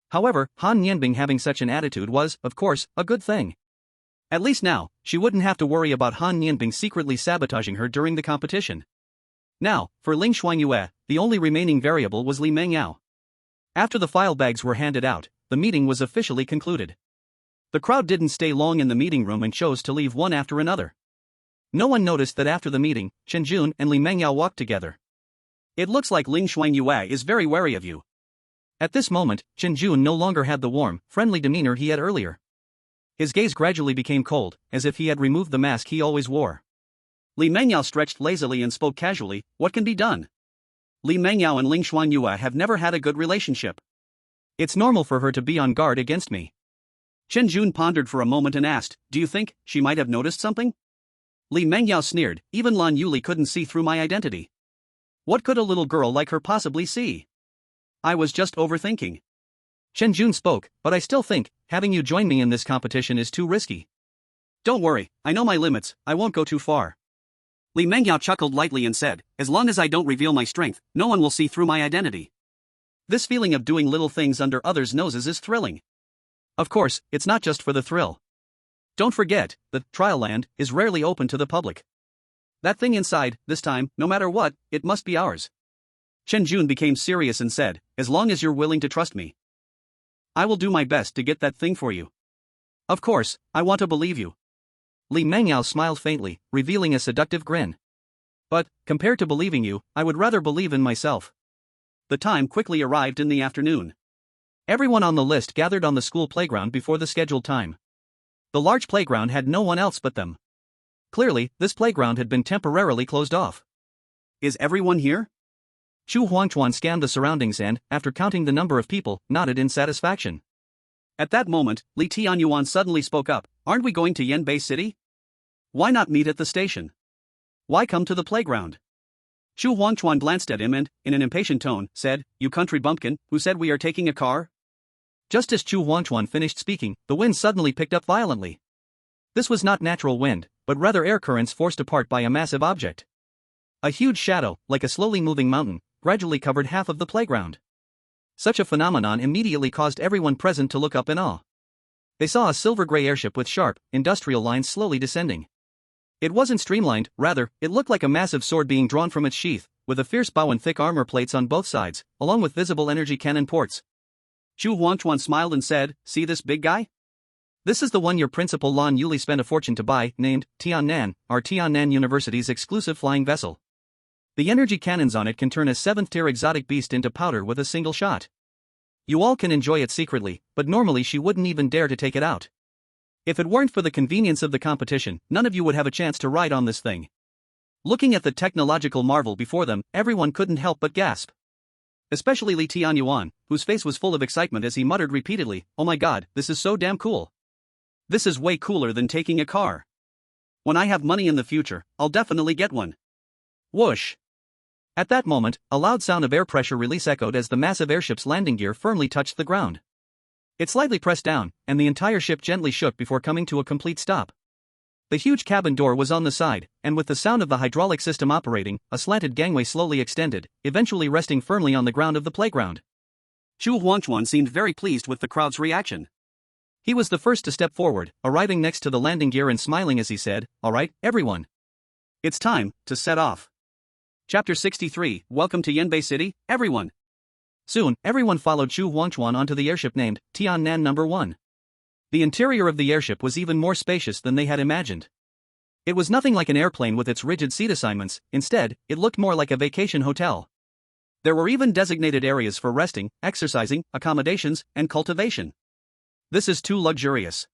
However, Han Yanbing having such an attitude was, of course, a good thing. At least now, she wouldn't have to worry about Han Yanbing secretly sabotaging her during the competition. Now, for Ling Shuangyue, the only remaining variable was Li Mengyao. After the file bags were handed out, the meeting was officially concluded. The crowd didn't stay long in the meeting room and chose to leave one after another. No one noticed that after the meeting, Chen Jun and Li Mengyao walked together. It looks like Ling Shuangyue is very wary of you. At this moment, Chen Jun no longer had the warm, friendly demeanor he had earlier. His gaze gradually became cold, as if he had removed the mask he always wore. Li Mengyao stretched lazily and spoke casually, what can be done? Li Mengyao and Ling Shuangyue have never had a good relationship. It's normal for her to be on guard against me. Chen Jun pondered for a moment and asked, do you think she might have noticed something? Li Mengyao sneered, even Lan Yuli couldn't see through my identity. What could a little girl like her possibly see? I was just overthinking. Chen Jun spoke, but I still think, having you join me in this competition is too risky. Don't worry, I know my limits, I won't go too far. Li Mengyao chuckled lightly and said, as long as I don't reveal my strength, no one will see through my identity. This feeling of doing little things under others' noses is thrilling. Of course, it's not just for the thrill. Don't forget, the trial land is rarely open to the public. That thing inside, this time, no matter what, it must be ours. Chen Jun became serious and said, as long as you're willing to trust me, I will do my best to get that thing for you. Of course, I want to believe you. Li Mengyao smiled faintly, revealing a seductive grin. But, compared to believing you, I would rather believe in myself. The time quickly arrived in the afternoon. Everyone on the list gathered on the school playground before the scheduled time. The large playground had no one else but them. Clearly, this playground had been temporarily closed off. Is everyone here? Chu Huangchuan scanned the surroundings and, after counting the number of people, nodded in satisfaction. At that moment, Li Tianyuan suddenly spoke up, aren't we going to Yanbei City? Why not meet at the station? Why come to the playground? Chu Huangchuan glanced at him and, in an impatient tone, said, you country bumpkin, who said we are taking a car? Just as Chu Huangchuan finished speaking, the wind suddenly picked up violently. This was not natural wind, but rather air currents forced apart by a massive object. A huge shadow, like a slowly moving mountain, gradually covered half of the playground. Such a phenomenon immediately caused everyone present to look up in awe. They saw a silver-gray airship with sharp, industrial lines slowly descending. It wasn't streamlined, rather, it looked like a massive sword being drawn from its sheath, with a fierce bow and thick armor plates on both sides, along with visible energy cannon ports. Chu Huangchuan smiled and said, see this big guy? This is the one your principal Lan Yuli spent a fortune to buy, named Tiannan, our Tiannan University's exclusive flying vessel. The energy cannons on it can turn a 7th-tier exotic beast into powder with a single shot. You all can enjoy it secretly, but normally she wouldn't even dare to take it out. If it weren't for the convenience of the competition, none of you would have a chance to ride on this thing. Looking at the technological marvel before them, everyone couldn't help but gasp. Especially Li Tianyuan, whose face was full of excitement as he muttered repeatedly, oh my god, this is so damn cool. This is way cooler than taking a car. When I have money in the future, I'll definitely get one. Whoosh. At that moment, a loud sound of air pressure release echoed as the massive airship's landing gear firmly touched the ground. It slightly pressed down, and the entire ship gently shook before coming to a complete stop. The huge cabin door was on the side, and with the sound of the hydraulic system operating, a slanted gangway slowly extended, eventually resting firmly on the ground of the playground. Chu Huangchuan seemed very pleased with the crowd's reaction. He was the first to step forward, arriving next to the landing gear and smiling as he said, all right, everyone. It's time to set off. Chapter 63, Welcome to Yanbei City, everyone. Soon, everyone followed Chu Huangchuan onto the airship named Tiannan No. 1. The interior of the airship was even more spacious than they had imagined. It was nothing like an airplane with its rigid seat assignments, instead, it looked more like a vacation hotel. There were even designated areas for resting, exercising, accommodations, and cultivation. This is too luxurious.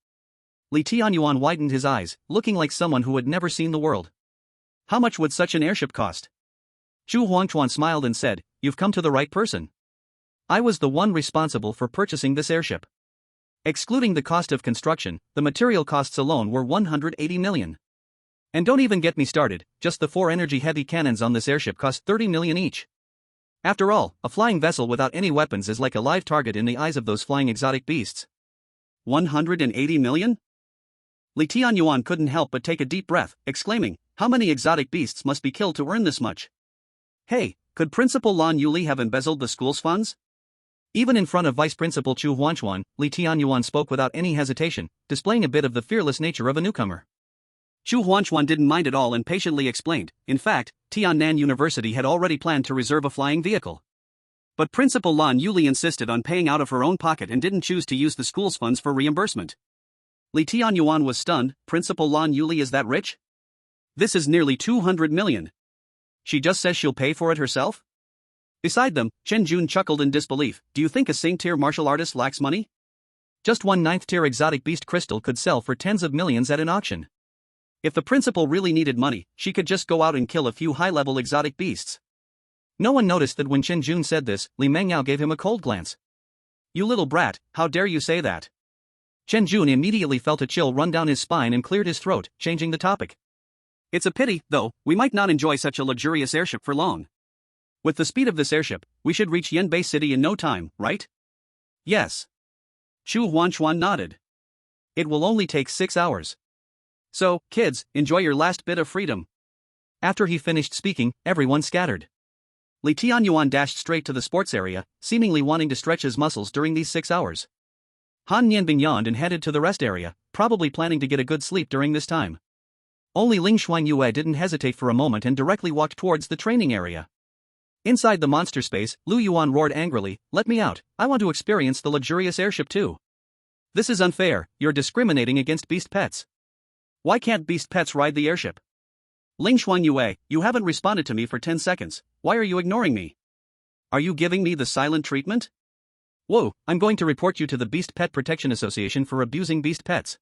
Li Tianyuan widened his eyes, looking like someone who had never seen the world. How much would such an airship cost? Chu Huangchuan smiled and said, you've come to the right person. I was the one responsible for purchasing this airship. Excluding the cost of construction, the material costs alone were 180 million. And don't even get me started, just the 4 energy-heavy cannons on this airship cost 30 million each. After all, a flying vessel without any weapons is like a live target in the eyes of those flying exotic beasts. 180 million? Li Tianyuan couldn't help but take a deep breath, exclaiming, how many exotic beasts must be killed to earn this much? Hey, could Principal Lan Yuli have embezzled the school's funds? Even in front of Vice Principal Chu Huangchuan, Li Tianyuan spoke without any hesitation, displaying a bit of the fearless nature of a newcomer. Chu Huangchuan didn't mind at all and patiently explained, in fact, Tiannan University had already planned to reserve a flying vehicle. But Principal Lan Yuli insisted on paying out of her own pocket and didn't choose to use the school's funds for reimbursement. Li Tianyuan was stunned, Principal Lan Yuli is that rich? This is nearly 200 million. She just says she'll pay for it herself? Beside them, Chen Jun chuckled in disbelief, do you think a Saint-tier martial artist lacks money? Just one 9th-tier exotic beast crystal could sell for tens of millions at an auction. If the principal really needed money, she could just go out and kill a few high-level exotic beasts. No one noticed that when Chen Jun said this, Li Mengyao gave him a cold glance. You little brat, how dare you say that? Chen Jun immediately felt a chill run down his spine and cleared his throat, changing the topic. It's a pity, though, we might not enjoy such a luxurious airship for long. With the speed of this airship, we should reach Yanbei City in no time, right? Yes. Chu Huanchuan nodded. It will only take 6 hours. So, kids, enjoy your last bit of freedom. After he finished speaking, everyone scattered. Li Tianyuan dashed straight to the sports area, seemingly wanting to stretch his muscles during these 6 hours. Han Nianbing yawned and headed to the rest area, probably planning to get a good sleep during this time. Only Ling Shuangyue didn't hesitate for a moment and directly walked towards the training area. Inside the monster space, Lu Yuan roared angrily, "Let me out, I want to experience the luxurious airship too. This is unfair, you're discriminating against beast pets. Why can't beast pets ride the airship? Ling Shuangyue, you haven't responded to me for 10 seconds, why are you ignoring me? Are you giving me the silent treatment? Whoa, I'm going to report you to the Beast Pet Protection Association for abusing beast pets.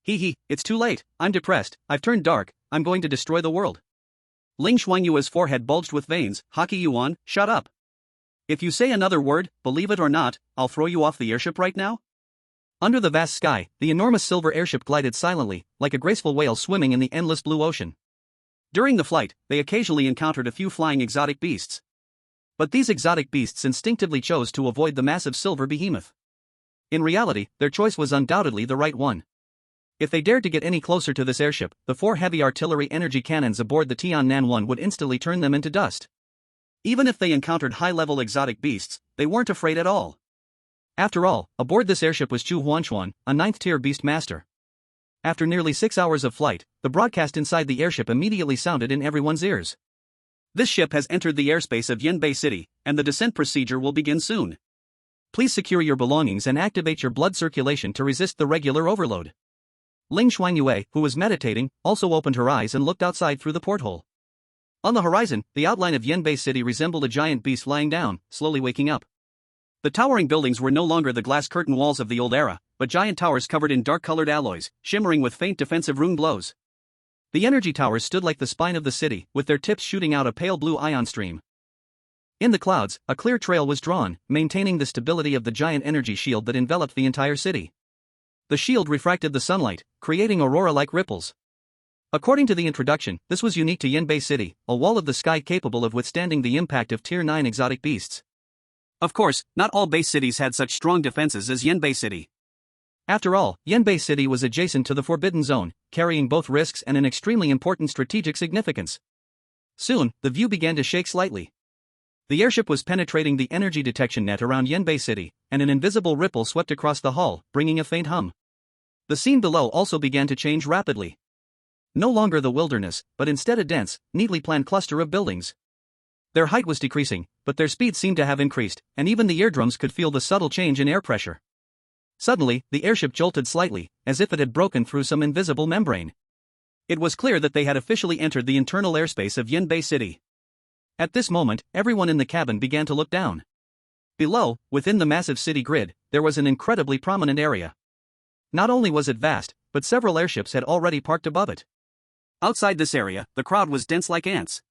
Hee, it's too late, I'm depressed, I've turned dark, I'm going to destroy the world." Ling Shuangyue's forehead bulged with veins. Hockey Yuan, shut up. If you say another word, believe it or not, I'll throw you off the airship right now. Under the vast sky, the enormous silver airship glided silently, like a graceful whale swimming in the endless blue ocean. During the flight, they occasionally encountered a few flying exotic beasts. But these exotic beasts instinctively chose to avoid the massive silver behemoth. In reality, their choice was undoubtedly the right one. If they dared to get any closer to this airship, the 4 heavy artillery energy cannons aboard the Tiannan 1 would instantly turn them into dust. Even if they encountered high-level exotic beasts, they weren't afraid at all. After all, aboard this airship was Chu Huanchuan, a 9th-tier beast master. After nearly 6 hours of flight, the broadcast inside the airship immediately sounded in everyone's ears. This ship has entered the airspace of Yanbei City, and the descent procedure will begin soon. Please secure your belongings and activate your blood circulation to resist the regular overload. Ling Shuangyue, who was meditating, also opened her eyes and looked outside through the porthole. On the horizon, the outline of Yanbei City resembled a giant beast lying down, slowly waking up. The towering buildings were no longer the glass curtain walls of the old era, but giant towers covered in dark-colored alloys, shimmering with faint defensive rune glows. The energy towers stood like the spine of the city, with their tips shooting out a pale blue ion stream. In the clouds, a clear trail was drawn, maintaining the stability of the giant energy shield that enveloped the entire city. The shield refracted the sunlight, creating aurora-like ripples. According to the introduction, this was unique to Yanbei City, a wall of the sky capable of withstanding the impact of Tier 9 exotic beasts. Of course, not all base cities had such strong defenses as Yanbei City. After all, Yanbei City was adjacent to the Forbidden Zone, carrying both risks and an extremely important strategic significance. Soon, the view began to shake slightly. The airship was penetrating the energy detection net around Yanbei City, and an invisible ripple swept across the hull, bringing a faint hum. The scene below also began to change rapidly. No longer the wilderness, but instead a dense, neatly planned cluster of buildings. Their height was decreasing, but their speed seemed to have increased, and even the eardrums could feel the subtle change in air pressure. Suddenly, the airship jolted slightly, as if it had broken through some invisible membrane. It was clear that they had officially entered the internal airspace of Yanbei City. At this moment, everyone in the cabin began to look down. Below, within the massive city grid, there was an incredibly prominent area. Not only was it vast, but several airships had already parked above it. Outside this area, the crowd was dense like ants.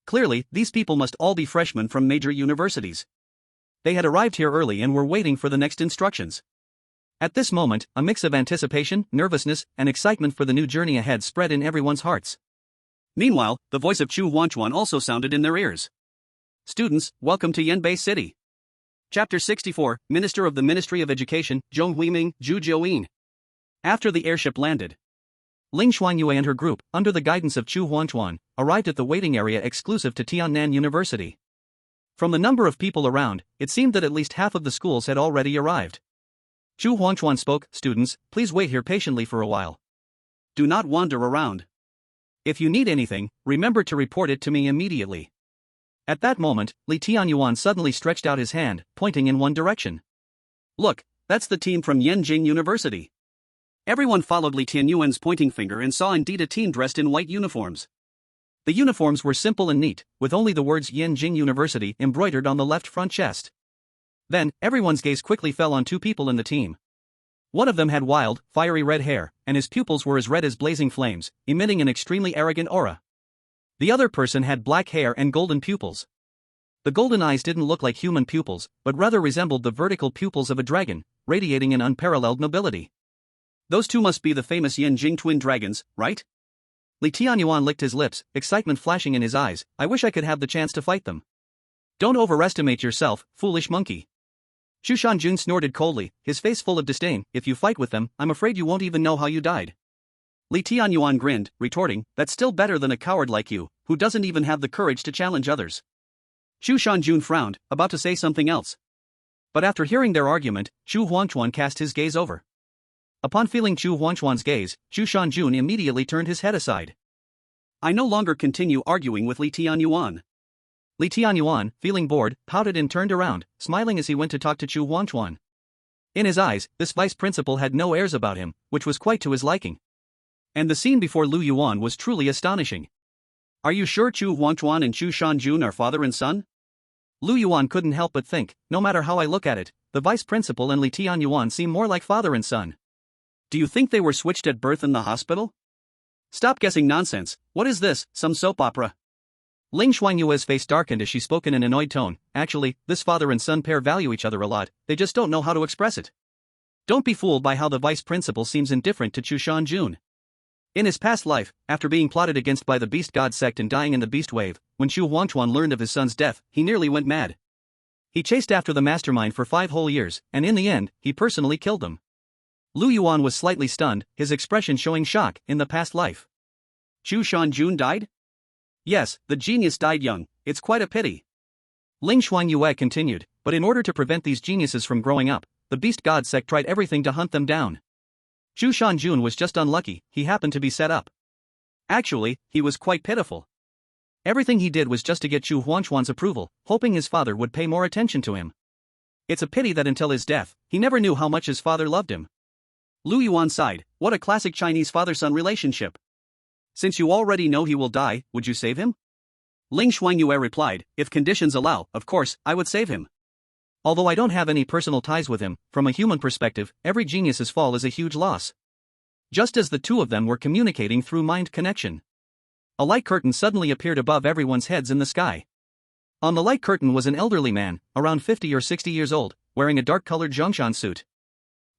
Clearly, these people must all be freshmen from major universities. They had arrived here early and were waiting for the next instructions. At this moment, a mix of anticipation, nervousness, and excitement for the new journey ahead spread in everyone's hearts. Meanwhile, the voice of Chu Huanchuan also sounded in their ears. Students, welcome to Yanbei City. Chapter 64, Minister of the Ministry of Education, Zhong Huiming, Zhu Jiuyin. After the airship landed, Ling Shuangyue and her group, under the guidance of Chu Huanchuan, arrived at the waiting area exclusive to Tiannan University. From the number of people around, it seemed that at least half of the schools had already arrived. Chu Huanchuan spoke, "Students, please wait here patiently for a while. Do not wander around. If you need anything, remember to report it to me immediately." At that moment, Li Tianyuan suddenly stretched out his hand, pointing in one direction. "Look, that's the team from Yenjing University." Everyone followed Li Tianyuan's pointing finger and saw indeed a team dressed in white uniforms. The uniforms were simple and neat, with only the words Yenjing University embroidered on the left front chest. Then, everyone's gaze quickly fell on 2 people in the team. One of them had wild, fiery red hair, and his pupils were as red as blazing flames, emitting an extremely arrogant aura. The other person had black hair and golden pupils. The golden eyes didn't look like human pupils, but rather resembled the vertical pupils of a dragon, radiating an unparalleled nobility. Those two must be the famous Yin Jing twin dragons, right? Li Tianyuan licked his lips, excitement flashing in his eyes. I wish I could have the chance to fight them. Don't overestimate yourself, foolish monkey. Zhu Shanjun snorted coldly, his face full of disdain. If you fight with them, I'm afraid you won't even know how you died. Li Tianyuan grinned, retorting, that's still better than a coward like you, who doesn't even have the courage to challenge others. Zhu Shanjun frowned, about to say something else. But after hearing their argument, Zhu Huangchuan cast his gaze over. Upon feeling Zhu Huangchuan's gaze, Zhu Shanjun immediately turned his head aside. I no longer continue arguing with Li Tianyuan. Li Tianyuan, feeling bored, pouted and turned around, smiling as he went to talk to Zhu Huangchuan. In his eyes, this vice principal had no airs about him, which was quite to his liking. And the scene before Lu Yuan was truly astonishing. Are you sure Zhu Huangchuan and Zhu Shanjun are father and son? Lu Yuan couldn't help but think, no matter how I look at it, the vice principal and Li Tianyuan seem more like father and son. Do you think they were switched at birth in the hospital? Stop guessing nonsense. What is this, some soap opera? Ling Shuangyue's face darkened as she spoke in an annoyed tone. Actually, this father and son pair value each other a lot, they just don't know how to express it. Don't be fooled by how the vice principal seems indifferent to Zhu Shanjun. In his past life, after being plotted against by the Beast God sect and dying in the Beast Wave, when Zhu Huangchuan learned of his son's death, he nearly went mad. He chased after the mastermind for 5 whole years, and in the end, he personally killed them. Lu Yuan was slightly stunned, his expression showing shock. In the past life, Zhu Shanjun died? Yes, the genius died young, it's quite a pity. Ling Shuangyue continued, but in order to prevent these geniuses from growing up, the Beast God sect tried everything to hunt them down. Zhu Shanjun was just unlucky, he happened to be set up. Actually, he was quite pitiful. Everything he did was just to get Zhu Huangchuan's approval, hoping his father would pay more attention to him. It's a pity that until his death, he never knew how much his father loved him. Lu Yuan sighed, what a classic Chinese father-son relationship. Since you already know he will die, would you save him? Ling Shuangyue replied, if conditions allow, of course, I would save him. Although I don't have any personal ties with him, from a human perspective, every genius's fall is a huge loss. Just as the two of them were communicating through mind connection, a light curtain suddenly appeared above everyone's heads in the sky. On the light curtain was an elderly man, around 50 or 60 years old, wearing a dark-colored Zhongshan suit.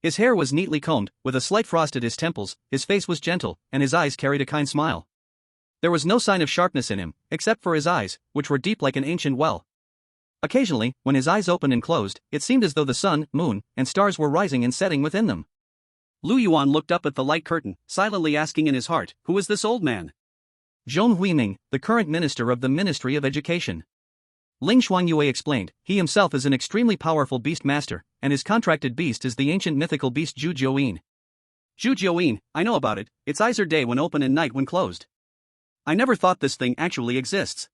His hair was neatly combed, with a slight frost at his temples, his face was gentle, and his eyes carried a kind smile. There was no sign of sharpness in him, except for his eyes, which were deep like an ancient well. Occasionally, when his eyes opened and closed, it seemed as though the sun, moon, and stars were rising and setting within them. Lu Yuan looked up at the light curtain, silently asking in his heart, who is this old man? Zhong Huiming, the current minister of the Ministry of Education. Ling Shuangyue explained, he himself is an extremely powerful beast master, and his contracted beast is the ancient mythical beast Zhu Jiuyin. Zhu Jiuyin, I know about it, its eyes are day when open and night when closed. I never thought this thing actually exists.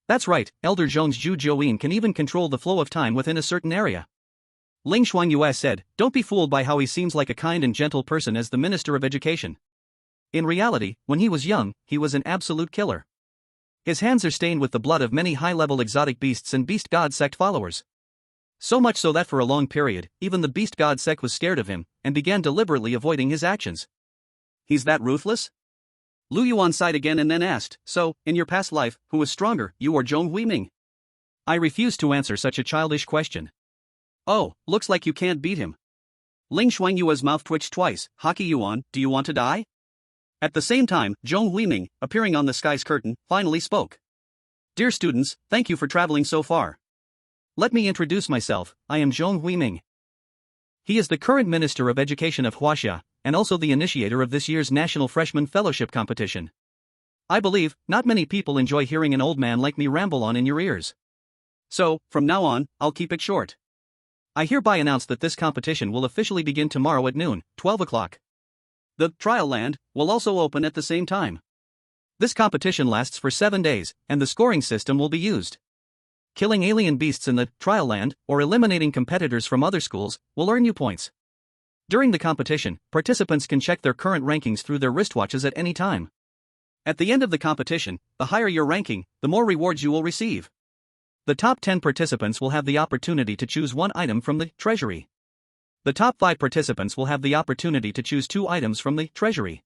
That's right, Elder Zhong's Zhu Jiuyin can even control the flow of time within a certain area. Ling Shuangyue said, don't be fooled by how he seems like a kind and gentle person as the Minister of Education. In reality, when he was young, he was an absolute killer. His hands are stained with the blood of many high-level exotic beasts and Beast God sect followers. So much so that for a long period, even the Beast God sect was scared of him, and began deliberately avoiding his actions. He's that ruthless? Lu Yuan sighed again and then asked, so, in your past life, who was stronger, you or Zhong Huiming? I refuse to answer such a childish question. Oh, looks like you can't beat him. Ling Shuangyue's mouth twitched twice. Hockey Yuan, do you want to die? At the same time, Zhong Huiming, appearing on the sky's curtain, finally spoke. Dear students, thank you for traveling so far. Let me introduce myself, I am Zhong Huiming. He is the current Minister of Education of Huaxia, and also the initiator of this year's National Freshman Fellowship Competition. I believe, not many people enjoy hearing an old man like me ramble on in your ears. So, from now on, I'll keep it short. I hereby announce that this competition will officially begin tomorrow at noon, 12 o'clock. The trial land will also open at the same time. This competition lasts for 7 days, and the scoring system will be used. Killing alien beasts in the trial land, or eliminating competitors from other schools, will earn you points. During the competition, participants can check their current rankings through their wristwatches at any time. At the end of the competition, the higher your ranking, the more rewards you will receive. The top 10 participants will have the opportunity to choose one item from the treasury. The top 5 participants will have the opportunity to choose 2 items from the treasury.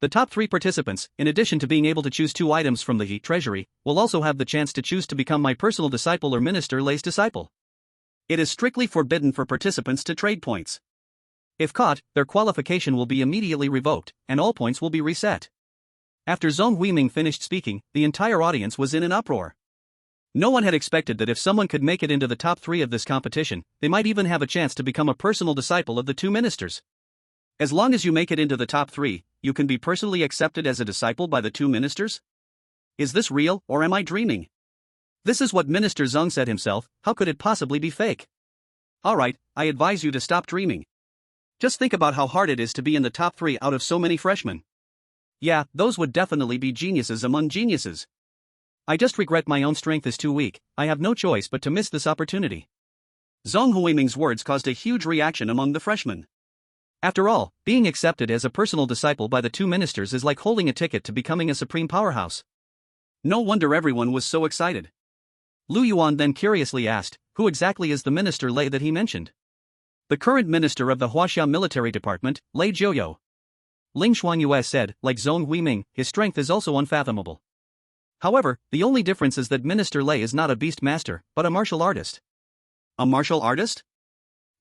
The top 3 participants, in addition to being able to choose 2 items from the treasury, will also have the chance to choose to become my personal disciple or Minister Lei's disciple. It is strictly forbidden for participants to trade points. If caught, their qualification will be immediately revoked, and all points will be reset. After Zhong Huiming finished speaking, the entire audience was in an uproar. No one had expected that if someone could make it into the top 3 of this competition, they might even have a chance to become a personal disciple of the 2 ministers. As long as you make it into the top 3, you can be personally accepted as a disciple by the 2 ministers? Is this real, or am I dreaming? This is what Minister Zhong said himself. How could it possibly be fake? Alright, I advise you to stop dreaming. Just think about how hard it is to be in the top 3 out of so many freshmen. Yeah, those would definitely be geniuses among geniuses. I just regret my own strength is too weak. I have no choice but to miss this opportunity. Zhong Huiming's words caused a huge reaction among the freshmen. After all, being accepted as a personal disciple by the 2 ministers is like holding a ticket to becoming a supreme powerhouse. No wonder everyone was so excited. Lu Yuan then curiously asked, who exactly is the Minister Lei that he mentioned? The current minister of the Huaxia military department, Lei Jiuyou. Ling Shuangyue said, like Zhong Huiming, his strength is also unfathomable. However, the only difference is that Minister Lei is not a beast master, but a martial artist. A martial artist?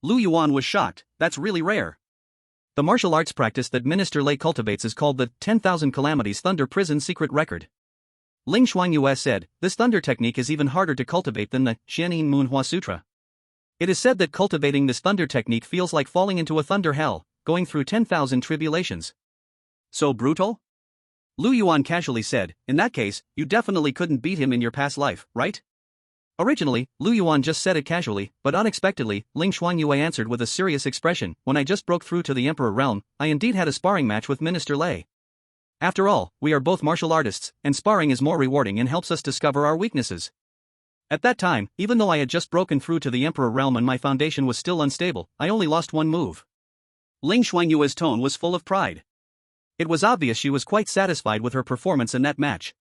Lu Yuan was shocked. That's really rare. The martial arts practice that Minister Lei cultivates is called the 10,000 Calamities Thunder Prison Secret Record. Ling Shuangyue said, this thunder technique is even harder to cultivate than the Xianyin Moonhua Sutra. It is said that cultivating this thunder technique feels like falling into a thunder hell, going through 10,000 tribulations. So brutal? Lu Yuan casually said, in that case, you definitely couldn't beat him in your past life, right? Originally, Lu Yuan just said it casually, but unexpectedly, Ling Shuangyue answered with a serious expression, when I just broke through to the Emperor realm, I indeed had a sparring match with Minister Lei. After all, we are both martial artists, and sparring is more rewarding and helps us discover our weaknesses. At that time, even though I had just broken through to the Emperor realm and my foundation was still unstable, I only lost 1 move. Ling Shuangyue's tone was full of pride. It was obvious she was quite satisfied with her performance in that match.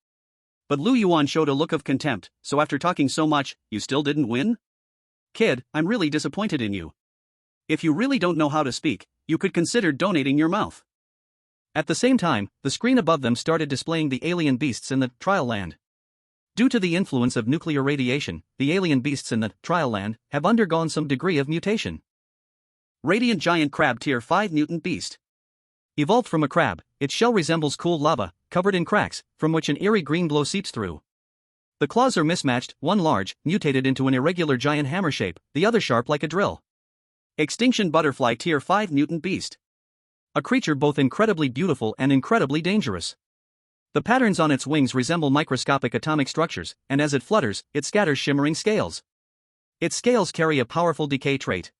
But Lu Yuan showed a look of contempt, so after talking so much, you still didn't win? Kid, I'm really disappointed in you. If you really don't know how to speak, you could consider donating your mouth. At the same time, the screen above them started displaying the alien beasts in the trial land. Due to the influence of nuclear radiation, the alien beasts in the trial land have undergone some degree of mutation. Radiant Giant Crab Tier 5 Mutant Beast. Evolved from a crab, its shell resembles cooled lava, covered in cracks, from which an eerie green glow seeps through. The claws are mismatched, one large, mutated into an irregular giant hammer shape, the other sharp like a drill. Extinction Butterfly Tier 5 Mutant Beast. A creature both incredibly beautiful and incredibly dangerous. The patterns on its wings resemble microscopic atomic structures, and as it flutters, it scatters shimmering scales. Its scales carry a powerful decay trait.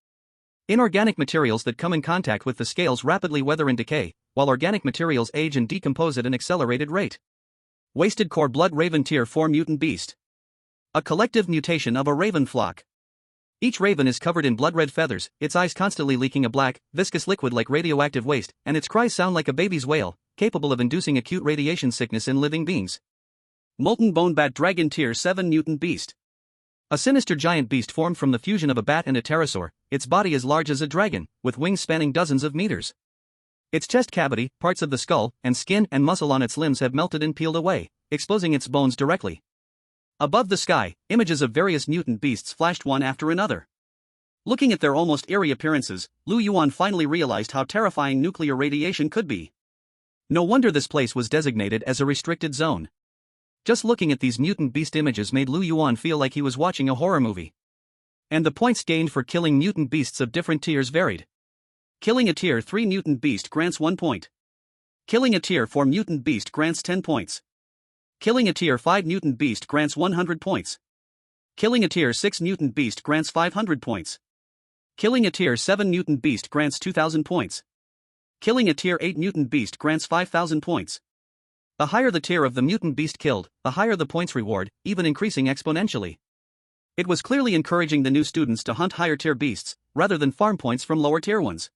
Inorganic materials that come in contact with the scales rapidly weather and decay, while organic materials age and decompose at an accelerated rate. Wasted Core Blood Raven Tier 4 Mutant Beast. A collective mutation of a raven flock. Each raven is covered in blood-red feathers, its eyes constantly leaking a black, viscous liquid like radioactive waste, and its cries sound like a baby's wail, capable of inducing acute radiation sickness in living beings. Molten Bone Bat Dragon Tier 7 Mutant Beast. A sinister giant beast formed from the fusion of a bat and a pterosaur, its body as large as a dragon, with wings spanning dozens of meters. Its chest cavity, parts of the skull, and skin and muscle on its limbs have melted and peeled away, exposing its bones directly. Above the sky, images of various mutant beasts flashed one after another. Looking at their almost eerie appearances, Lu Yuan finally realized how terrifying nuclear radiation could be. No wonder this place was designated as a restricted zone. Just looking at these mutant beast images made Lu Yuan feel like he was watching a horror movie. And the points gained for killing mutant beasts of different tiers varied. Killing a Tier 3 mutant beast grants 1 point. Killing a Tier 4 mutant beast grants 10 points. Killing a Tier 5 mutant beast grants 100 points. Killing a Tier 6 mutant beast grants 500 points. Killing a Tier 7 mutant beast grants 2,000 points. Killing a Tier 8 mutant beast grants 5,000 points. The higher the tier of the mutant beast killed, the higher the points reward, even increasing exponentially. It was clearly encouraging the new students to hunt higher tier beasts, rather than farm points from lower tier ones.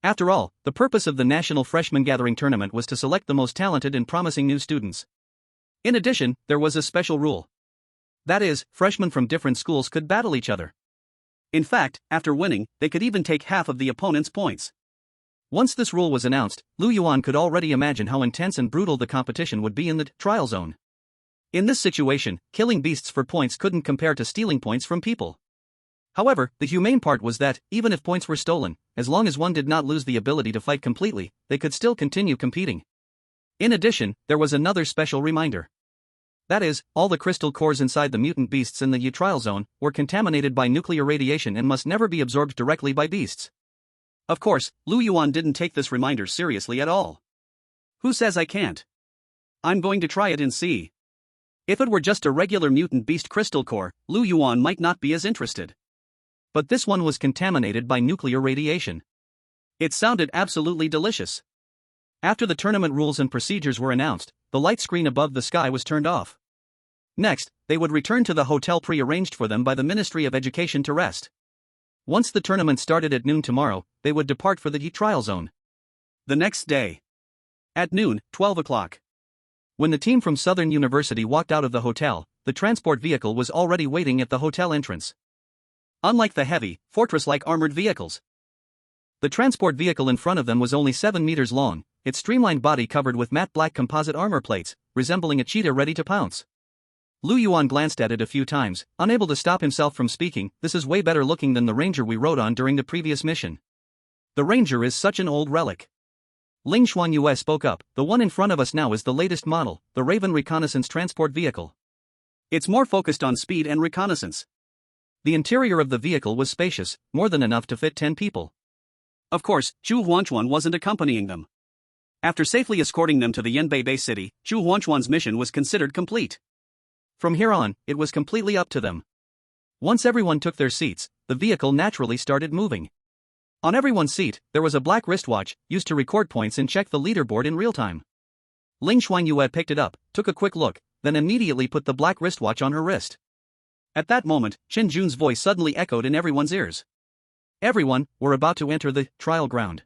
After all, the purpose of the National Freshman Gathering Tournament was to select the most talented and promising new students. In addition, there was a special rule. That is, freshmen from different schools could battle each other. In fact, after winning, they could even take half of the opponent's points. Once this rule was announced, Lu Yuan could already imagine how intense and brutal the competition would be in the trial zone. In this situation, killing beasts for points couldn't compare to stealing points from people. However, the humane part was that, even if points were stolen, as long as one did not lose the ability to fight completely, they could still continue competing. In addition, there was another special reminder. That is, all the crystal cores inside the mutant beasts in the trial zone were contaminated by nuclear radiation and must never be absorbed directly by beasts. Of course, Lu Yuan didn't take this reminder seriously at all. Who says I can't? I'm going to try it and see. If it were just a regular mutant beast crystal core, Lu Yuan might not be as interested. But this one was contaminated by nuclear radiation. It sounded absolutely delicious. After the tournament rules and procedures were announced, the light screen above the sky was turned off. Next, they would return to the hotel pre-arranged for them by the Ministry of Education to rest. Once the tournament started at noon tomorrow, they would depart for the trial zone. The next day. At noon, 12 o'clock. When the team from Southern University walked out of the hotel, the transport vehicle was already waiting at the hotel entrance. Unlike the heavy, fortress-like armored vehicles, the transport vehicle in front of them was only 7 meters long, its streamlined body covered with matte black composite armor plates, resembling a cheetah ready to pounce. Lu Yuan glanced at it a few times, unable to stop himself from speaking. This is way better looking than the Ranger we rode on during the previous mission. The Ranger is such an old relic. Ling Shuangyue spoke up. The one in front of us now is the latest model, the Raven Reconnaissance Transport Vehicle. It's more focused on speed and reconnaissance. The interior of the vehicle was spacious, more than enough to fit 10 people. Of course, Zhu Huanchuan wasn't accompanying them. After safely escorting them to the Yanbei base city, Zhu Huanchuan's mission was considered complete. From here on, it was completely up to them. Once everyone took their seats, the vehicle naturally started moving. On everyone's seat, there was a black wristwatch, used to record points and check the leaderboard in real time. Ling Shuangyue picked it up, took a quick look, then immediately put the black wristwatch on her wrist. At that moment, Chen Jun's voice suddenly echoed in everyone's ears. Everyone, we're about to enter the trial ground.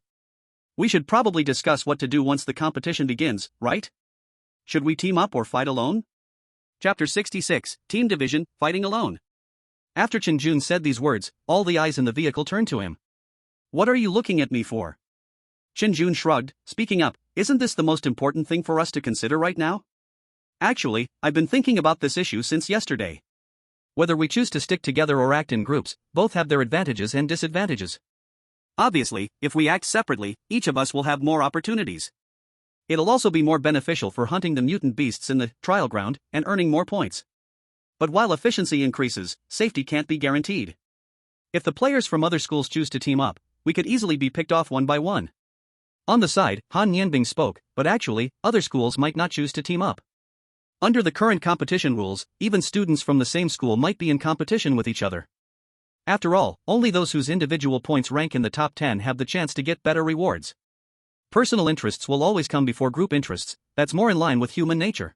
We should probably discuss what to do once the competition begins, right? Should we team up or fight alone? Chapter 66, Team Division, Fighting Alone. After Chen Jun said these words, all the eyes in the vehicle turned to him. What are you looking at me for? Chen Jun shrugged, speaking up, isn't this the most important thing for us to consider right now? Actually, I've been thinking about this issue since yesterday. Whether we choose to stick together or act in groups, both have their advantages and disadvantages. Obviously, if we act separately, each of us will have more opportunities. It'll also be more beneficial for hunting the mutant beasts in the trial ground and earning more points. But while efficiency increases, safety can't be guaranteed. If the players from other schools choose to team up, we could easily be picked off one by one. On the side, Han Yanbing spoke, but actually, other schools might not choose to team up. Under the current competition rules, even students from the same school might be in competition with each other. After all, only those whose individual points rank in the top 10 have the chance to get better rewards. Personal interests will always come before group interests, that's more in line with human nature.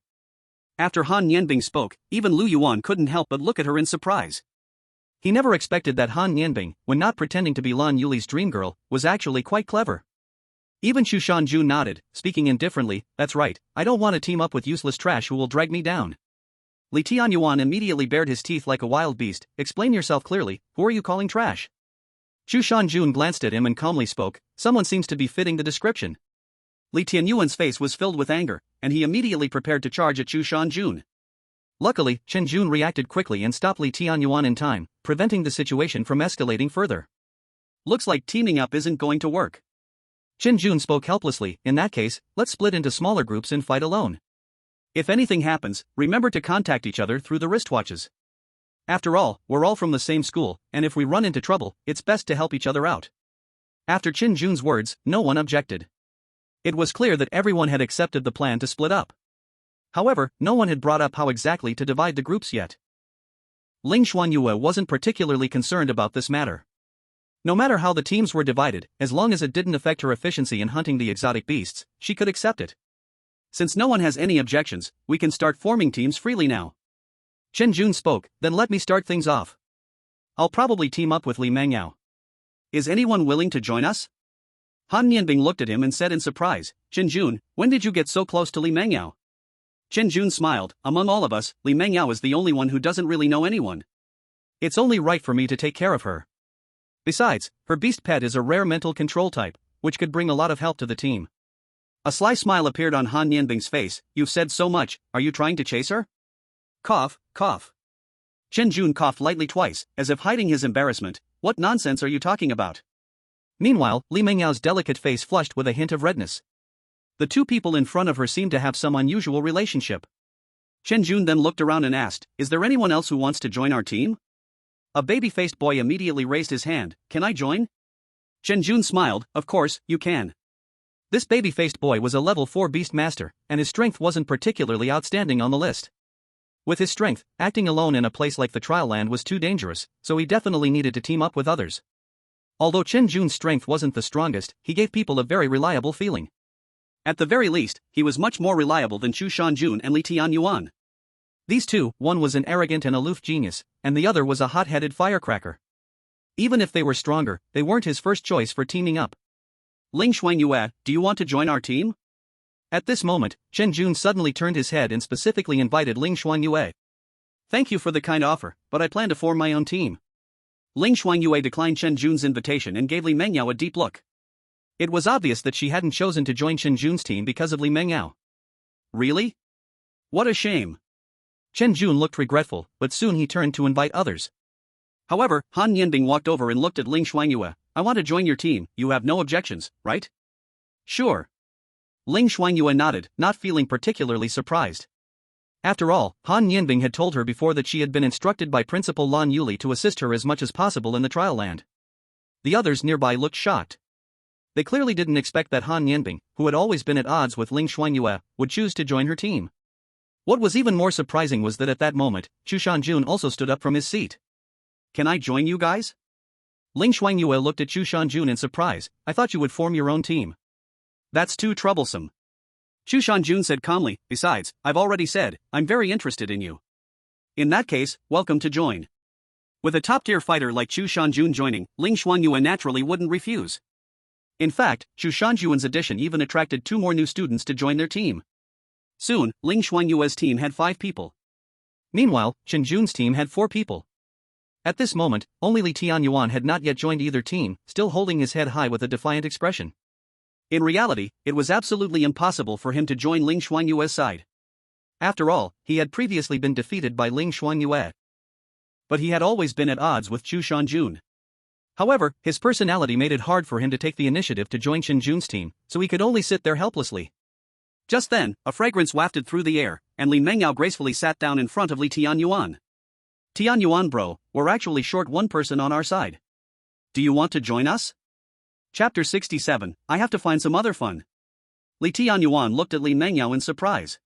After Han Yanbing spoke, even Lu Yuan couldn't help but look at her in surprise. He never expected that Han Yanbing, when not pretending to be Lan Yuli's dream girl, was actually quite clever. Even Xu Shanju nodded, speaking indifferently, that's right, I don't want to team up with useless trash who will drag me down. Li Tianyuan immediately bared his teeth like a wild beast. Explain yourself clearly, who are you calling trash? Xu Shanjun glanced at him and calmly spoke, someone seems to be fitting the description. Li Tianyuan's face was filled with anger, and he immediately prepared to charge at Xu Shanjun. Luckily, Chen Jun reacted quickly and stopped Li Tianyuan in time, preventing the situation from escalating further. Looks like teaming up isn't going to work. Chen Jun spoke helplessly, in that case, let's split into smaller groups and fight alone. If anything happens, remember to contact each other through the wristwatches. After all, we're all from the same school, and if we run into trouble, it's best to help each other out. After Chen Jun's words, no one objected. It was clear that everyone had accepted the plan to split up. However, no one had brought up how exactly to divide the groups yet. Ling Shuangyue wasn't particularly concerned about this matter. No matter how the teams were divided, as long as it didn't affect her efficiency in hunting the exotic beasts, she could accept it. Since no one has any objections, we can start forming teams freely now. Chen Jun spoke, then let me start things off. I'll probably team up with Li Mangyao. Is anyone willing to join us? Han Nianbing looked at him and said in surprise, Chen Jun, when did you get so close to Li Mangyao? Chen Jun smiled, among all of us, Li Mangyao is the only one who doesn't really know anyone. It's only right for me to take care of her. Besides, her beast pet is a rare mental control type. which could bring a lot of help to the team. A sly smile appeared on Han Nianbing's face. You've said so much, are you trying to chase her? Cough, cough. Chen Jun coughed lightly twice, as if hiding his embarrassment. What nonsense are you talking about? Meanwhile, Li Mengyao's delicate face flushed with a hint of redness. The two people in front of her seemed to have some unusual relationship. Chen Jun then looked around and asked, is there anyone else who wants to join our team? A baby-faced boy immediately raised his hand. Can I join? Chen Jun smiled. Of course, you can. This baby-faced boy was a level 4 beast master, and his strength wasn't particularly outstanding on the list. With his strength, acting alone in a place like the Trial Land was too dangerous, so he definitely needed to team up with others. Although Chen Jun's strength wasn't the strongest, he gave people a very reliable feeling. At the very least, he was much more reliable than Chu Shanjun and Li Yuan. These two, one was an arrogant and aloof genius, and the other was a hot-headed firecracker. Even if they were stronger, they weren't his first choice for teaming up. Ling Shuangyue, do you want to join our team? At this moment, Chen Jun suddenly turned his head and specifically invited Ling Shuangyue. Thank you for the kind offer, but I plan to form my own team. Ling Shuangyue declined Chen Jun's invitation and gave Li Mengyao a deep look. It was obvious that she hadn't chosen to join Chen Jun's team because of Li Mengyao. Really? What a shame. Chen Jun looked regretful, but soon he turned to invite others. However, Han Nianbing walked over and looked at Ling Shuangyue. I want to join your team, you have no objections, right? Sure. Ling Shuangyue nodded, not feeling particularly surprised. After all, Han Nianbing had told her before that she had been instructed by Principal Lan Yuli to assist her as much as possible in the Trial Land. The others nearby looked shocked. They clearly didn't expect that Han Nianbing, who had always been at odds with Ling Shuangyue, would choose to join her team. What was even more surprising was that at that moment, Chu Shanjun also stood up from his seat. Can I join you guys? Ling Shuangyue looked at Chu Shanjun in surprise. I thought you would form your own team. That's too troublesome. Chu Shanjun said calmly, besides, I've already said, I'm very interested in you. In that case, welcome to join. With a top-tier fighter like Chu Shanjun joining, Ling Shuangyue naturally wouldn't refuse. In fact, Chu Shanjuan's addition even attracted 2 more new students to join their team. Soon, Ling Shuangyue's team had 5 people. Meanwhile, Chen Jun's team had 4 people. At this moment, only Li Yuan had not yet joined either team, still holding his head high with a defiant expression. In reality, it was absolutely impossible for him to join Ling Shuangyue's side. After all, he had previously been defeated by Ling Shuangyue. But he had always been at odds with Chu Shanjun. However, his personality made it hard for him to take the initiative to join Chen Jun's team, so he could only sit there helplessly. Just then, a fragrance wafted through the air, and Li Mengyao gracefully sat down in front of Li Yuan. Yuan bro, we're actually short one person on our side. Do you want to join us? Chapter 67, I have to find some other fun. Li Yuan looked at Li Mengyao in surprise.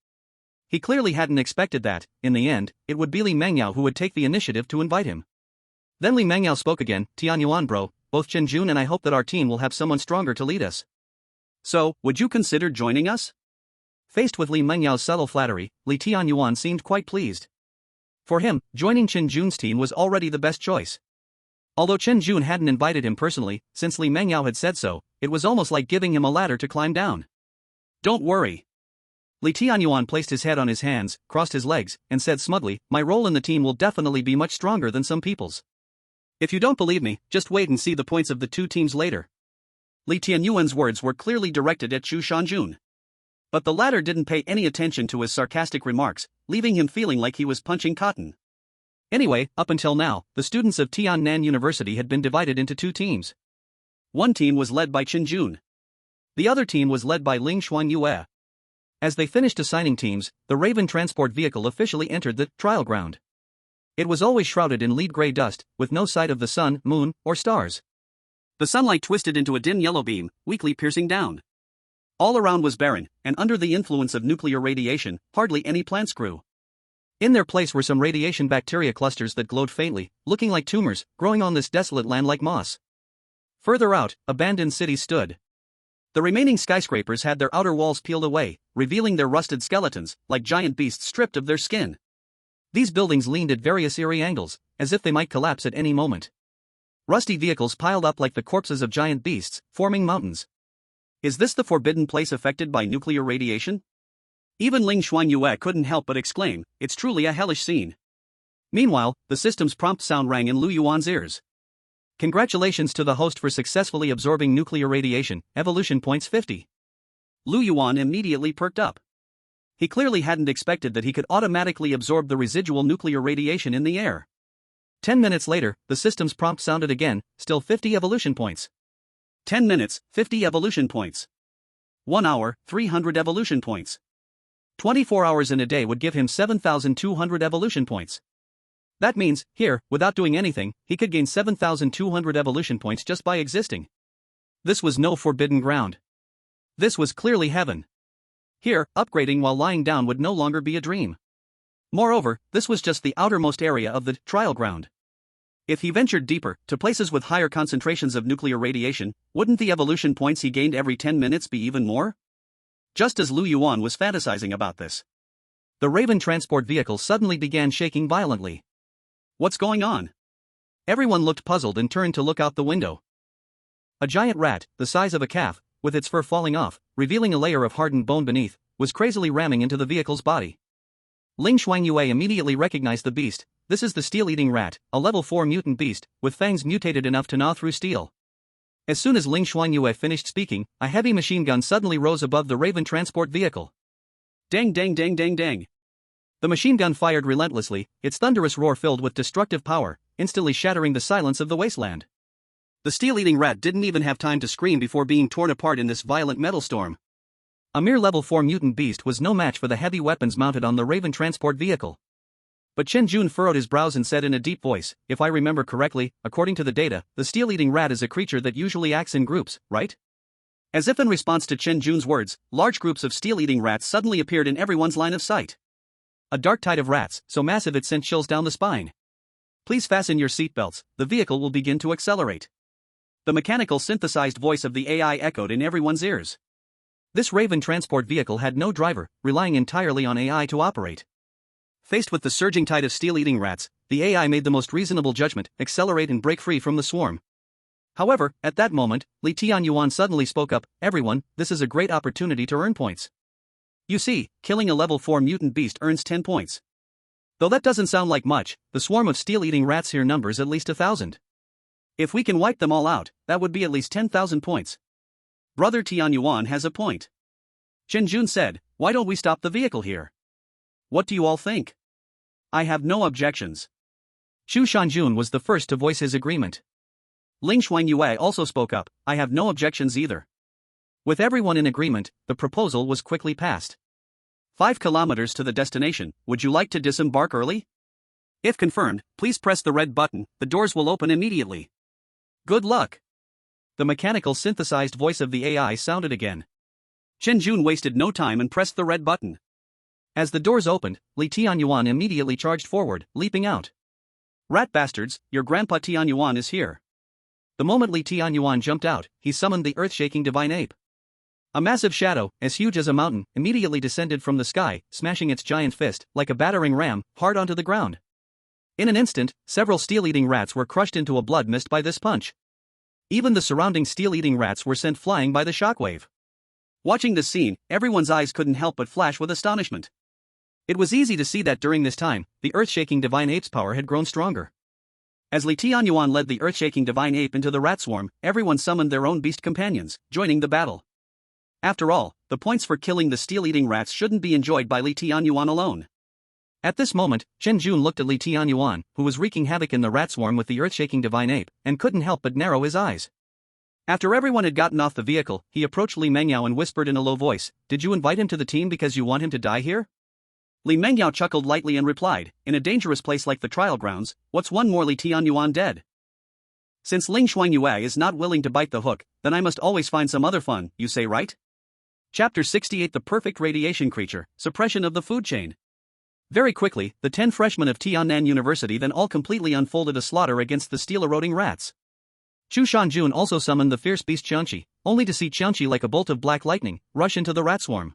He clearly hadn't expected that, in the end, it would be Li Mengyao who would take the initiative to invite him. Then Li Mengyao spoke again, Yuan bro, both Chen Jun and I hope that our team will have someone stronger to lead us. So, would you consider joining us? Faced with Li Mengyao's subtle flattery, Li Yuan seemed quite pleased. For him, joining Chen Jun's team was already the best choice. Although Chen Jun hadn't invited him personally, since Li Mengyao had said so, it was almost like giving him a ladder to climb down. Don't worry. Li Yuan placed his head on his hands, crossed his legs, and said smugly, my role in the team will definitely be much stronger than some people's. If you don't believe me, just wait and see the points of the 2 teams later. Li Yuan's words were clearly directed at Chu Shanjun. But the latter didn't pay any attention to his sarcastic remarks, leaving him feeling like he was punching cotton. Anyway, up until now, the students of Tiannan University had been divided into 2 teams. One team was led by Chen Jun. The other team was led by Ling Shuangyue. As they finished assigning teams, the Raven transport vehicle officially entered the trial ground. It was always shrouded in lead gray dust, with no sight of the sun, moon, or stars. The sunlight twisted into a dim yellow beam, weakly piercing down. All around was barren, and under the influence of nuclear radiation, hardly any plants grew. In their place were some radiation bacteria clusters that glowed faintly, looking like tumors, growing on this desolate land like moss. Further out, abandoned cities stood. The remaining skyscrapers had their outer walls peeled away, revealing their rusted skeletons, like giant beasts stripped of their skin. These buildings leaned at various eerie angles, as if they might collapse at any moment. Rusty vehicles piled up like the corpses of giant beasts, forming mountains. Is this the forbidden place affected by nuclear radiation? Even Ling Shuangyue couldn't help but exclaim, it's truly a hellish scene. Meanwhile, the system's prompt sound rang in Lu Yuan's ears. Congratulations to the host for successfully absorbing nuclear radiation, evolution points 50. Lu Yuan immediately perked up. He clearly hadn't expected that he could automatically absorb the residual nuclear radiation in the air. 10 minutes later, the system's prompt sounded again, still 50 evolution points. 10 minutes, 50 evolution points. 1 hour, 300 evolution points. 24 hours in a day would give him 7,200 evolution points. That means, here, without doing anything, he could gain 7,200 evolution points just by existing. This was no forbidden ground. This was clearly heaven. Here, upgrading while lying down would no longer be a dream. Moreover, this was just the outermost area of the trial ground. If he ventured deeper, to places with higher concentrations of nuclear radiation, wouldn't the evolution points he gained every 10 minutes be even more? Just as Lu Yuan was fantasizing about this, the Raven transport vehicle suddenly began shaking violently. What's going on? Everyone looked puzzled and turned to look out the window. A giant rat, the size of a calf, with its fur falling off, revealing a layer of hardened bone beneath, was crazily ramming into the vehicle's body. Ling Shuangyue immediately recognized the beast. This is the steel-eating rat, a level 4 mutant beast, with fangs mutated enough to gnaw through steel. As soon as Ling Shuangyue finished speaking, a heavy machine gun suddenly rose above the Raven transport vehicle. Dang dang dang dang dang. The machine gun fired relentlessly, its thunderous roar filled with destructive power, instantly shattering the silence of the wasteland. The steel-eating rat didn't even have time to scream before being torn apart in this violent metal storm. A mere level 4 mutant beast was no match for the heavy weapons mounted on the Raven transport vehicle. But Chen Jun furrowed his brows and said in a deep voice, "If I remember correctly, according to the data, the steel-eating rat is a creature that usually acts in groups, right?" As if in response to Chen Jun's words, large groups of steel-eating rats suddenly appeared in everyone's line of sight. A dark tide of rats, so massive it sent chills down the spine. "Please fasten your seatbelts, the vehicle will begin to accelerate." The mechanical synthesized voice of the AI echoed in everyone's ears. This Raven transport vehicle had no driver, relying entirely on AI to operate. Faced with the surging tide of steel-eating rats, the AI made the most reasonable judgment: accelerate and break free from the swarm. However, at that moment, Li Tianyuan suddenly spoke up, "Everyone, this is a great opportunity to earn points. You see, killing a level 4 mutant beast earns 10 points. Though that doesn't sound like much, the swarm of steel-eating rats here numbers at least 1,000. If we can wipe them all out, that would be at least 10,000 points. Brother Tianyuan has a point." Chen Jun said, "Why don't we stop the vehicle here? What do you all think?" "I have no objections." Xu Shanjun was the first to voice his agreement. Ling Shuangyue also spoke up, "I have no objections either." With everyone in agreement, the proposal was quickly passed. 5 kilometers to the destination, would you like to disembark early? If confirmed, please press the red button, the doors will open immediately. Good luck. The mechanical synthesized voice of the AI sounded again. Chen Jun wasted no time and pressed the red button. As the doors opened, Li Tianyuan immediately charged forward, leaping out. "Rat bastards, your grandpa Tianyuan is here." The moment Li Tianyuan jumped out, he summoned the earth-shaking divine ape. A massive shadow, as huge as a mountain, immediately descended from the sky, smashing its giant fist, like a battering ram, hard onto the ground. In an instant, several steel-eating rats were crushed into a blood mist by this punch. Even the surrounding steel-eating rats were sent flying by the shockwave. Watching this scene, everyone's eyes couldn't help but flash with astonishment. It was easy to see that during this time, the earth-shaking divine ape's power had grown stronger. As Li Tianyuan led the earth-shaking divine ape into the rat swarm, everyone summoned their own beast companions, joining the battle. After all, the points for killing the steel-eating rats shouldn't be enjoyed by Li Tianyuan alone. At this moment, Chen Jun looked at Li Tianyuan, who was wreaking havoc in the rat swarm with the earth-shaking divine ape, and couldn't help but narrow his eyes. After everyone had gotten off the vehicle, he approached Li Mengyao and whispered in a low voice, "Did you invite him to the team because you want him to die here?" Li Mengyao chuckled lightly and replied, "In a dangerous place like the trial grounds, what's one more Li Tianyuan dead? Since Ling Shuangyue is not willing to bite the hook, then I must always find some other fun, you say, right?" Chapter 68: The Perfect Radiation Creature, Suppression of the Food Chain. Very quickly, the 10 freshmen of Tiannan University then all completely unfolded a slaughter against the steel-eroding rats. Xu Shanjun also summoned the fierce beast Qianqi, only to see Qianqi like a bolt of black lightning, rush into the rat swarm.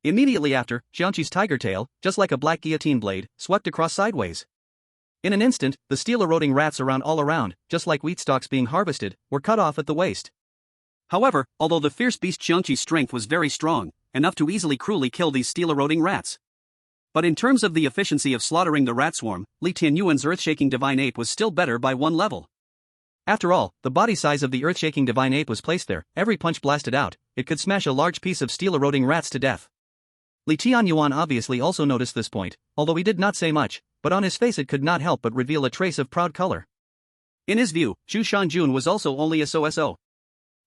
Immediately after, Qianqi's tiger tail, just like a black guillotine blade, swept across sideways. In an instant, the steel-eroding rats all around, just like wheat stalks being harvested, were cut off at the waist. However, although the fierce beast Qianqi's strength was very strong, enough to easily cruelly kill these steel-eroding rats. But in terms of the efficiency of slaughtering the rat swarm, Li Tianyuan's earth-shaking divine ape was still better by one level. After all, the body size of the earth-shaking divine ape was placed there. Every punch blasted out, it could smash a large piece of steel-eroding rats to death. Lu Yuan obviously also noticed this point, although he did not say much, but on his face it could not help but reveal a trace of proud color. In his view, Zhu Shanjun was also only a so-so.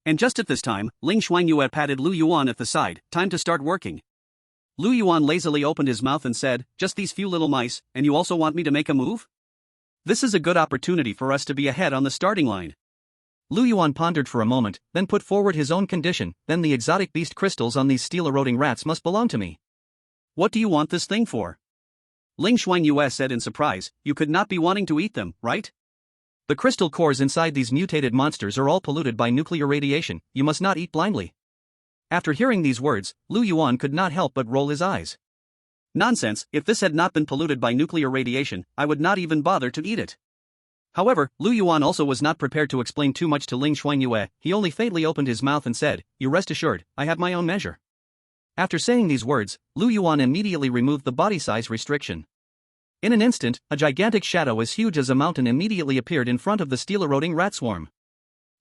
And just at this time, Ling Shuangyue patted Lu Yuan at the side. Time to start working. Lu Yuan lazily opened his mouth and said, "Just these few little mice, and you also want me to make a move? This is a good opportunity for us to be ahead on the starting line." Lu Yuan pondered for a moment, then put forward his own condition. "Then the exotic beast crystals on these steel-eroding rats must belong to me." "What do you want this thing for?" Ling Shuangyue said in surprise. "You could not be wanting to eat them, right? The crystal cores inside these mutated monsters are all polluted by nuclear radiation. You must not eat blindly." After hearing these words, Lu Yuan could not help but roll his eyes. "Nonsense, if this had not been polluted by nuclear radiation, I would not even bother to eat it." However, Lu Yuan also was not prepared to explain too much to Ling Shuangyue. He only faintly opened his mouth and said, "You rest assured, I have my own measure." After saying these words, Lu Yuan immediately removed the body size restriction. In an instant, a gigantic shadow as huge as a mountain immediately appeared in front of the steel-eroding rat swarm.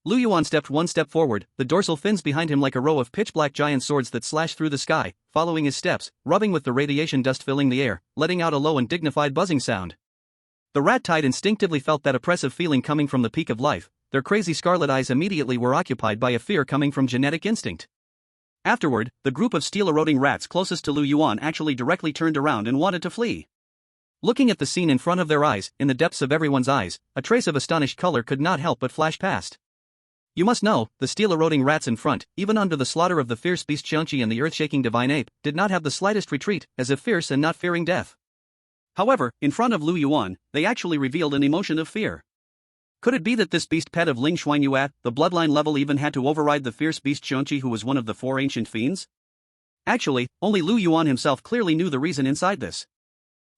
Lu Yuan stepped one step forward, the dorsal fins behind him like a row of pitch-black giant swords that slashed through the sky, following his steps, rubbing with the radiation dust filling the air, letting out a low and dignified buzzing sound. The rat-tide instinctively felt that oppressive feeling coming from the peak of life. Their crazy scarlet eyes immediately were occupied by a fear coming from genetic instinct. Afterward, the group of steel-eroding rats closest to Lu Yuan actually directly turned around and wanted to flee. Looking at the scene in front of their eyes, in the depths of everyone's eyes, a trace of astonished color could not help but flash past. You must know, the steel-eroding rats in front, even under the slaughter of the fierce beast Qianqi and the earth-shaking divine ape, did not have the slightest retreat, as if fierce and not fearing death. However, in front of Lu Yuan, they actually revealed an emotion of fear. Could it be that this beast pet of Ling Shuangyue, the bloodline level, even had to override the fierce beast Qianqi, who was one of the four ancient fiends? Actually, only Lu Yuan himself clearly knew the reason inside this.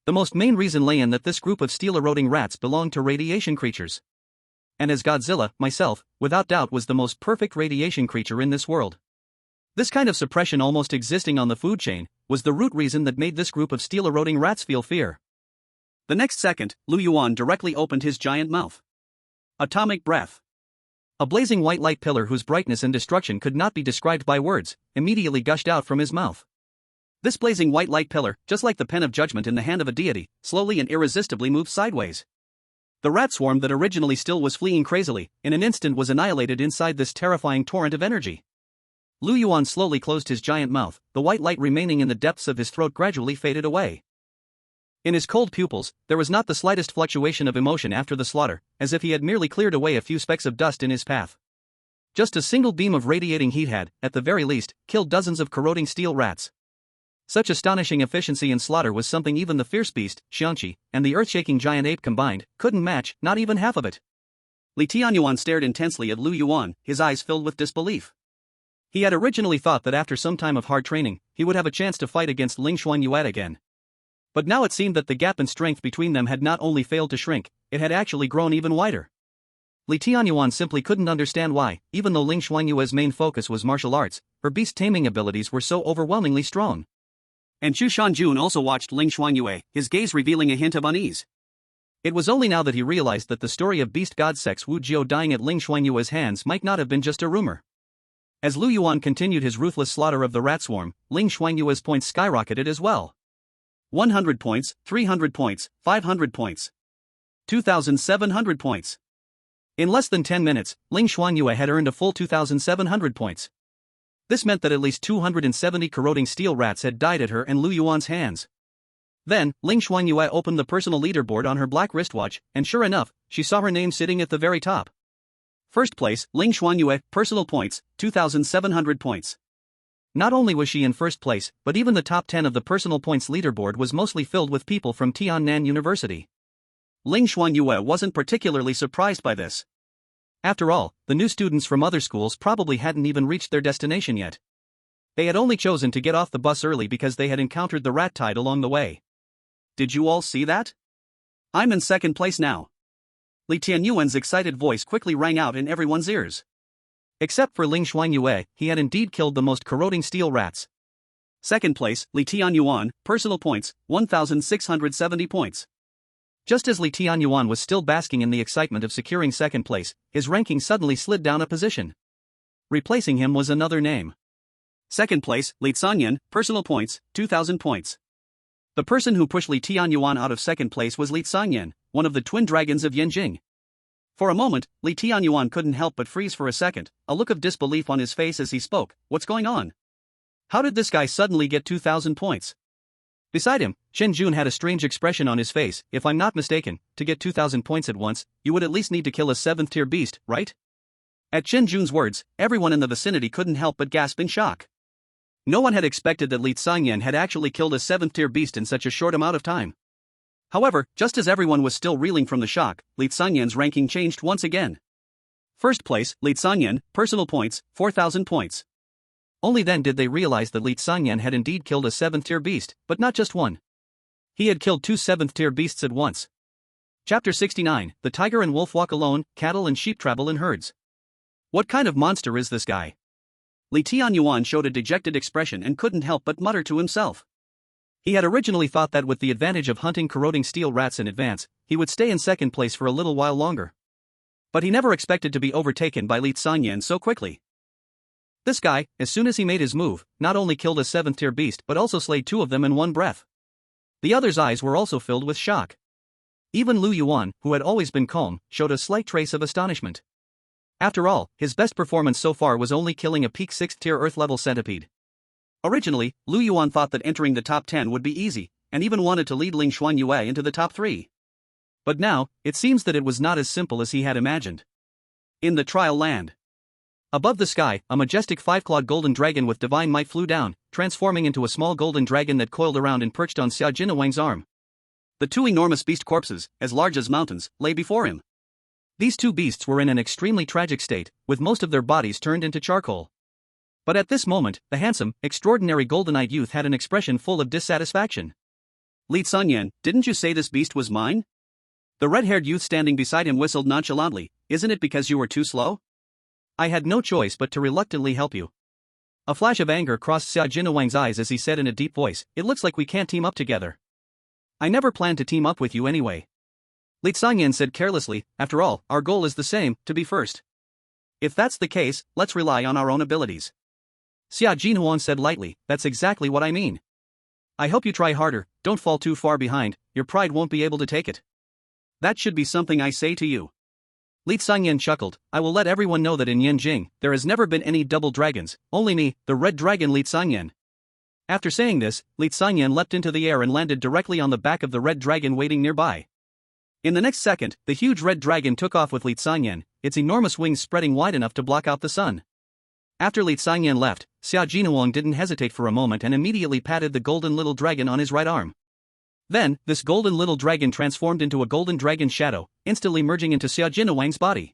The most main reason lay in that this group of steel-eroding rats belonged to radiation creatures. And as Godzilla, myself, without doubt was the most perfect radiation creature in this world. This kind of suppression almost existing on the food chain, was the root reason that made this group of steel-eroding rats feel fear. The next second, Lu Yuan directly opened his giant mouth. Atomic breath. A blazing white light pillar whose brightness and destruction could not be described by words, immediately gushed out from his mouth. This blazing white light pillar, just like the pen of judgment in the hand of a deity, slowly and irresistibly moved sideways. The rat swarm that originally still was fleeing crazily, in an instant was annihilated inside this terrifying torrent of energy. Lu Yuan slowly closed his giant mouth, the white light remaining in the depths of his throat gradually faded away. In his cold pupils, there was not the slightest fluctuation of emotion after the slaughter, as if he had merely cleared away a few specks of dust in his path. Just a single beam of radiating heat had, at the very least, killed dozens of corroding steel rats. Such astonishing efficiency in slaughter was something even the fierce beast, Qianqi, and the earth-shaking giant ape combined, couldn't match, not even half of it. Li Tianyuan stared intensely at Lu Yuan, his eyes filled with disbelief. He had originally thought that after some time of hard training, he would have a chance to fight against Ling Shuangyue again. But now it seemed that the gap in strength between them had not only failed to shrink, it had actually grown even wider. Li Tianyuan simply couldn't understand why, even though Ling Shuangyue's main focus was martial arts, her beast-taming abilities were so overwhelmingly strong. And Zhu Shanjun also watched Ling Shuangyue, his gaze revealing a hint of unease. It was only now that he realized that the story of beast god Sex Wu Jiu dying at Ling Shuangyue's hands might not have been just a rumor. As Lu Yuan continued his ruthless slaughter of the rat swarm, Ling Shuangyue's points skyrocketed as well. 100 points, 300 points, 500 points. 2,700 points. In less than 10 minutes, Ling Shuangyue had earned a full 2,700 points. This meant that at least 270 corroding steel rats had died at her and Lu Yuan's hands. Then, Ling Shuangyue opened the personal leaderboard on her black wristwatch, and sure enough, she saw her name sitting at the very top. First place, Ling Shuangyue, personal points, 2,700 points. Not only was she in first place, but even the top 10 of the personal points leaderboard was mostly filled with people from Tiannan University. Ling Shuangyue wasn't particularly surprised by this. After all, the new students from other schools probably hadn't even reached their destination yet. They had only chosen to get off the bus early because they had encountered the rat tide along the way. Did you all see that? I'm in second place now. Li Tianyuan's excited voice quickly rang out in everyone's ears. Except for Ling Shuangyue, he had indeed killed the most corroding steel rats. Second place, Li Tianyuan, personal points, 1,670 points. Just as Li Tianyuan was still basking in the excitement of securing second place, his ranking suddenly slid down a position. Replacing him was another name. Second place, Li Sanyan, personal points, 2,000 points. The person who pushed Li Tianyuan out of second place was Li Sanyan, one of the twin dragons of Yanjing. For a moment, Li Tianyuan couldn't help but freeze for a second, a look of disbelief on his face as he spoke. What's going on? How did this guy suddenly get 2,000 points? Beside him, Chen Jun had a strange expression on his face. If I'm not mistaken, to get 2,000 points at once, you would at least need to kill a 7th tier beast, right? At Chen Jun's words, everyone in the vicinity couldn't help but gasp in shock. No one had expected that Li Sanyan had actually killed a 7th tier beast in such a short amount of time. However, just as everyone was still reeling from the shock, Li Sanyan's ranking changed once again. First place, Li Sanyan, personal points, 4,000 points. Only then did they realize that Li Sanyan had indeed killed a 7th tier beast, but not just one. He had killed 2 7th tier beasts at once. Chapter 69, The Tiger and Wolf Walk Alone, Cattle and Sheep Travel in Herds. What kind of monster is this guy? Li Tianyuan showed a dejected expression and couldn't help but mutter to himself. He had originally thought that with the advantage of hunting corroding steel rats in advance, he would stay in second place for a little while longer. But he never expected to be overtaken by Li Sanyan so quickly. This guy, as soon as he made his move, not only killed a 7th tier beast but also slayed 2 of them in one breath. The other's eyes were also filled with shock. Even Lu Yuan, who had always been calm, showed a slight trace of astonishment. After all, his best performance so far was only killing a peak 6th tier Earth-level centipede. Originally, Lu Yuan thought that entering the top 10 would be easy, and even wanted to lead Ling Shuangyue into the top 3. But now, it seems that it was not as simple as he had imagined. In the trial land. Above the sky, a majestic 5-clawed golden dragon with divine might flew down, transforming into a small golden dragon that coiled around and perched on Xia Jinawang's arm. The 2 enormous beast corpses, as large as mountains, lay before him. These 2 beasts were in an extremely tragic state, with most of their bodies turned into charcoal. But at this moment, the handsome, extraordinary golden-eyed youth had an expression full of dissatisfaction. Li Sanyan, didn't you say this beast was mine? The red-haired youth standing beside him whistled nonchalantly. Isn't it because you were too slow? I had no choice but to reluctantly help you. A flash of anger crossed Xia Jinawang's eyes as he said in a deep voice, it looks like we can't team up together. I never planned to team up with you anyway. Li Sanyan said carelessly, after all, our goal is the same, to be first. If that's the case, let's rely on our own abilities. Xia Jinhuan said lightly, that's exactly what I mean. I hope you try harder, don't fall too far behind, your pride won't be able to take it. That should be something I say to you. Li Sanyan chuckled, I will let everyone know that in Yanjing, there has never been any double dragons, only me, the red dragon Li Sanyan. After saying this, Li Sanyan leapt into the air and landed directly on the back of the red dragon waiting nearby. In the next second, the huge red dragon took off with Li Sanyan, its enormous wings spreading wide enough to block out the sun. After Li Sanyan left, Xia Jinawang didn't hesitate for a moment and immediately patted the golden little dragon on his right arm. Then, this golden little dragon transformed into a golden dragon shadow, instantly merging into Xia Jinawang's body.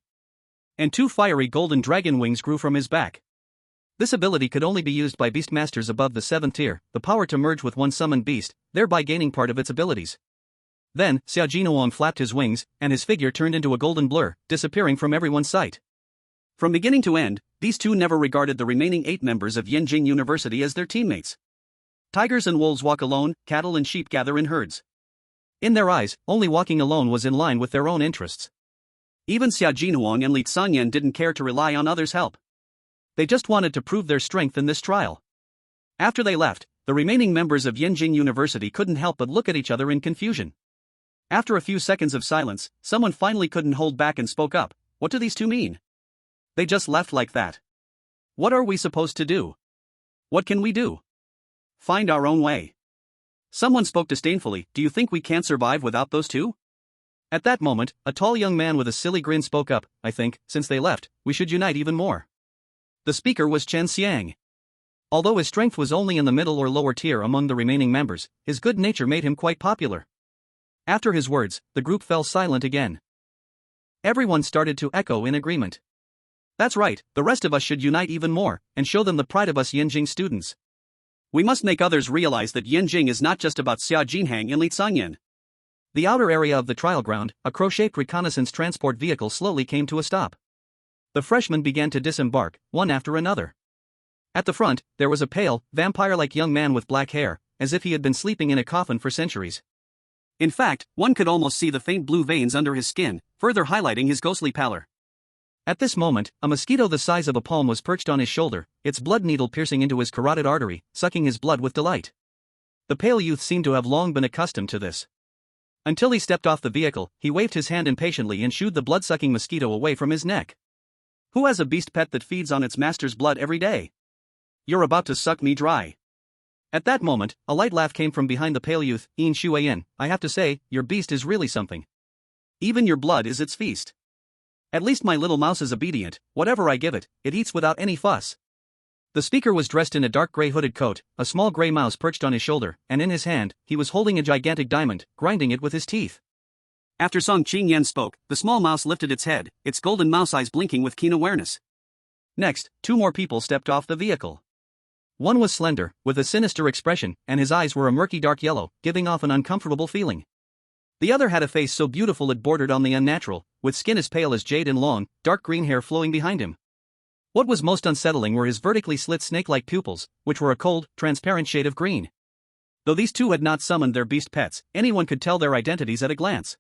And 2 fiery golden dragon wings grew from his back. This ability could only be used by beastmasters above the 7th tier, the power to merge with one summoned beast, thereby gaining part of its abilities. Then, Xia Jinawang flapped his wings, and his figure turned into a golden blur, disappearing from everyone's sight. From beginning to end, these 2 never regarded the remaining 8 members of Yanjing University as their teammates. Tigers and wolves walk alone, cattle and sheep gather in herds. In their eyes, only walking alone was in line with their own interests. Even Xia Jinhuang and Li Sanyan didn't care to rely on others' help. They just wanted to prove their strength in this trial. After they left, the remaining members of Yanjing University couldn't help but look at each other in confusion. After a few seconds of silence, someone finally couldn't hold back and spoke up. What do these 2 mean? They just left like that. What are we supposed to do? What can we do? Find our own way. Someone spoke disdainfully, do you think we can't survive without those 2? At that moment, a tall young man with a silly grin spoke up, I think, since they left, we should unite even more. The speaker was Chen Xiang. Although his strength was only in the middle or lower tier among the remaining members, his good nature made him quite popular. After his words, the group fell silent again. Everyone started to echo in agreement. That's right, the rest of us should unite even more, and show them the pride of us Yanjing students. We must make others realize that Yanjing is not just about Xia Jinhang and Li Sanyan. The outer area of the trial ground, a crow-shaped reconnaissance transport vehicle slowly came to a stop. The freshmen began to disembark, one after another. At the front, there was a pale, vampire-like young man with black hair, as if he had been sleeping in a coffin for centuries. In fact, one could almost see the faint blue veins under his skin, further highlighting his ghostly pallor. At this moment, a mosquito the size of a palm was perched on his shoulder, its blood needle piercing into his carotid artery, sucking his blood with delight. The pale youth seemed to have long been accustomed to this. Until he stepped off the vehicle, he waved his hand impatiently and shooed the blood-sucking mosquito away from his neck. Who has a beast pet that feeds on its master's blood every day? You're about to suck me dry. At that moment, a light laugh came from behind the pale youth. Ling Shuangyue, I have to say, your beast is really something. Even your blood is its feast. At least my little mouse is obedient, whatever I give it, it eats without any fuss. The speaker was dressed in a dark gray hooded coat, a small gray mouse perched on his shoulder, and in his hand, he was holding a gigantic diamond, grinding it with his teeth. After Song Qingyan spoke, the small mouse lifted its head, its golden mouse eyes blinking with keen awareness. Next, two more people stepped off the vehicle. One was slender, with a sinister expression, and his eyes were a murky dark yellow, giving off an uncomfortable feeling. The other had a face so beautiful it bordered on the unnatural, with skin as pale as jade and long, dark green hair flowing behind him. What was most unsettling were his vertically slit snake-like pupils, which were a cold, transparent shade of green. Though these two had not summoned their beast pets, anyone could tell their identities at a glance.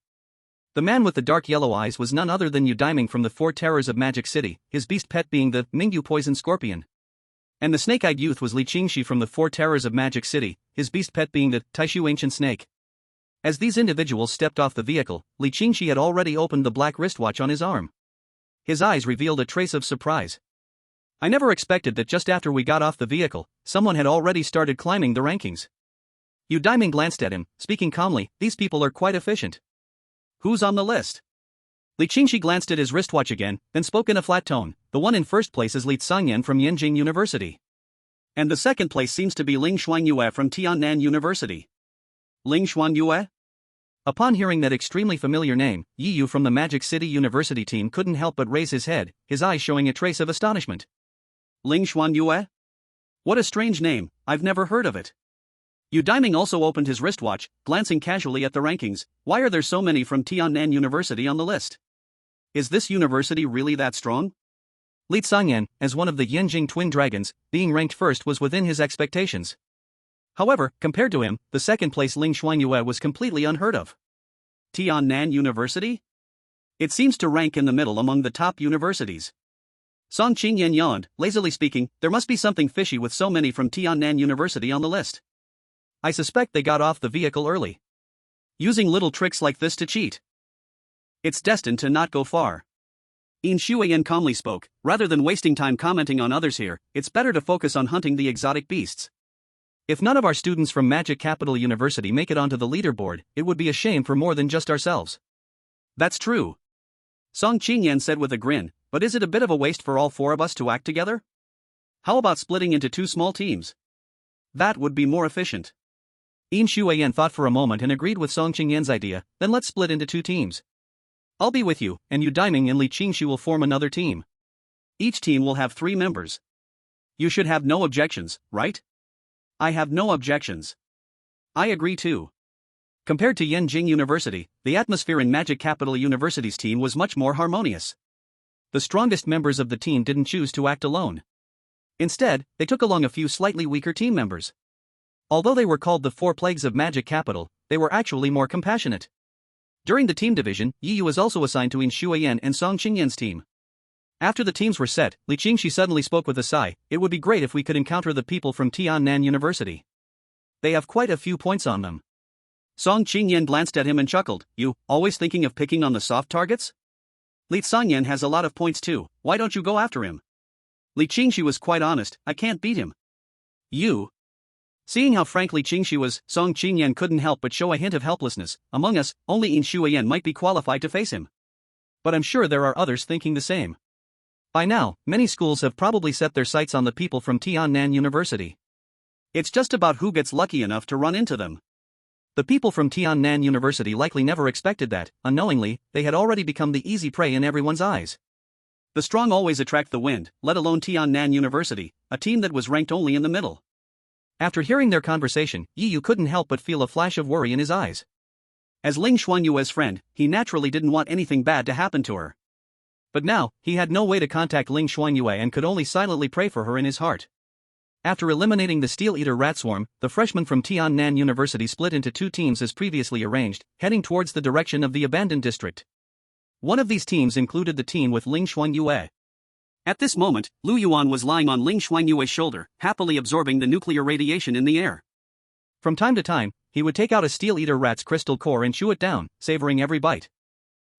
The man with the dark yellow eyes was none other than Taming from the Four Terrors of Magic City, his beast pet being the Mingyu poison scorpion. And the snake-eyed youth was Li Qingxi from the Four Terrors of Magic City, his beast pet being the Taishu ancient snake. As these individuals stepped off the vehicle, Li Qingxi had already opened the black wristwatch on his arm. His eyes revealed a trace of surprise. I never expected that just after we got off the vehicle, someone had already started climbing the rankings. Taming glanced at him, speaking calmly, these people are quite efficient. Who's on the list? Li Qingxi glanced at his wristwatch again, then spoke in a flat tone, the one in first place is Li Sangyan from Yenjing University. And the second place seems to be Ling Shuangyue from Tiannan University. Ling Shuangyue? Upon hearing that extremely familiar name, Yu from the Magic City University team couldn't help but raise his head, his eyes showing a trace of astonishment. Ling Shuangyue? What a strange name, I've never heard of it. Taming also opened his wristwatch, glancing casually at the rankings. Why are there so many from Tiannan University on the list? Is this university really that strong? Li Sangyan, as one of the Yenjing twin dragons, being ranked first was within his expectations. However, compared to him, the second place Ling Shuangyue was completely unheard of. Tiannan University? It seems to rank in the middle among the top universities. Song Qingyan yawned, lazily speaking, there must be something fishy with so many from Tiannan University on the list. I suspect they got off the vehicle early. Using little tricks like this to cheat. It's destined to not go far. Ling Shuangyue calmly spoke, rather than wasting time commenting on others here, it's better to focus on hunting the exotic beasts. If none of our students from Magic Capital University make it onto the leaderboard, it would be a shame for more than just ourselves. That's true. Song Qingyan said with a grin, but is it a bit of a waste for all four of us to act together? How about splitting into two small teams? That would be more efficient. Ling Shuangyue thought for a moment and agreed with Song Qingyan's idea, then let's split into two teams. I'll be with you, and Taming and Li Qingxi will form another team. Each team will have 3 members. You should have no objections, right? I have no objections. I agree too. Compared to Yenjing University, the atmosphere in Magic Capital University's team was much more harmonious. The strongest members of the team didn't choose to act alone. Instead, they took along a few slightly weaker team members. Although they were called the Four Plagues of Magic Capital, they were actually more compassionate. During the team division, Yu was also assigned to Ling Shuangyue and Song Qingyan's team. After the teams were set, Li Qingxi suddenly spoke with a sigh, it would be great if we could encounter the people from Tiannan University. They have quite a few points on them. Song Qingyan glanced at him and chuckled, you, always thinking of picking on the soft targets? Li Sangyan has a lot of points too, why don't you go after him? Li Qingxi was quite honest, I can't beat him. You? Seeing how frank Li Qingxi was, Song Qingyan couldn't help but show a hint of helplessness. Among us, only Ling Shuangyue might be qualified to face him. But I'm sure there are others thinking the same. By now, many schools have probably set their sights on the people from Tiannan University. It's just about who gets lucky enough to run into them. The people from Tiannan University likely never expected that, unknowingly, they had already become the easy prey in everyone's eyes. The strong always attract the wind, let alone Tiannan University, a team that was ranked only in the middle. After hearing their conversation, Yu couldn't help but feel a flash of worry in his eyes. As Ling Shuangyue's friend, he naturally didn't want anything bad to happen to her. But now, he had no way to contact Ling Shuangyue and could only silently pray for her in his heart. After eliminating the Steel Eater rat swarm, the freshmen from Tiannan University split into two teams as previously arranged, heading towards the direction of the abandoned district. One of these teams included the team with Ling Shuangyue. At this moment, Lu Yuan was lying on Ling Shuangyue's shoulder, happily absorbing the nuclear radiation in the air. From time to time, he would take out a Steel Eater rat's crystal core and chew it down, savoring every bite.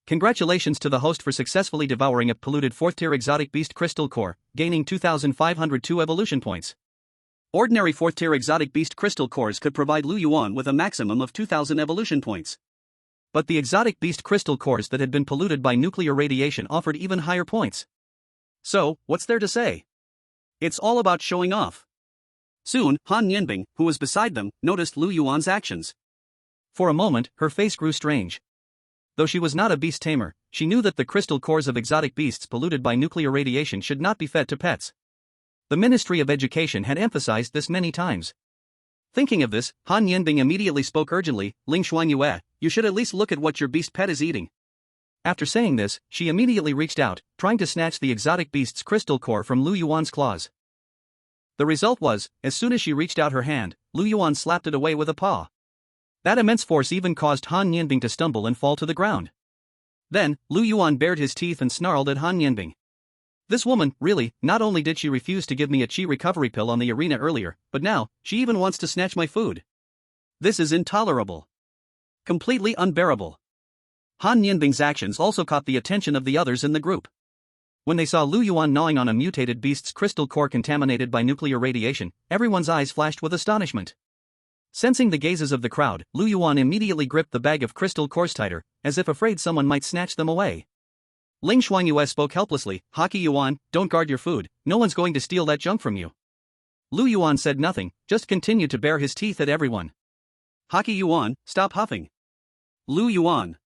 Congratulations to the host for successfully devouring a polluted 4th-tier exotic beast crystal core, gaining 2,502 evolution points. Ordinary 4th-tier exotic beast crystal cores could provide Lu Yuan with a maximum of 2,000 evolution points. But the exotic beast crystal cores that had been polluted by nuclear radiation offered even higher points. So, what's there to say? It's all about showing off. Soon, Han Yanbing, who was beside them, noticed Lu Yuan's actions. For a moment, her face grew strange. Though she was not a beast tamer, she knew that the crystal cores of exotic beasts polluted by nuclear radiation should not be fed to pets. The Ministry of Education had emphasized this many times. Thinking of this, Han Yanbing immediately spoke urgently, Ling Shuangyue, you should at least look at what your beast pet is eating. After saying this, she immediately reached out, trying to snatch the exotic beast's crystal core from Lu Yuan's claws. The result was, as soon as she reached out her hand, Lu Yuan slapped it away with a paw. That immense force even caused Han Yanbing to stumble and fall to the ground. Then, Lu Yuan bared his teeth and snarled at Han Yanbing. This woman, really, not only did she refuse to give me a chi recovery pill on the arena earlier, but now, she even wants to snatch my food. This is intolerable. Completely unbearable. Han Yanbing's actions also caught the attention of the others in the group. When they saw Lu Yuan gnawing on a mutated beast's crystal core contaminated by nuclear radiation, everyone's eyes flashed with astonishment. Sensing the gazes of the crowd, Lu Yuan immediately gripped the bag of crystal cores tighter, as if afraid someone might snatch them away. Ling Shuangyue spoke helplessly, Haki Yuan, don't guard your food, no one's going to steal that junk from you. Lu Yuan said nothing, just continued to bare his teeth at everyone. Haki Yuan, stop huffing. Lu Yuan.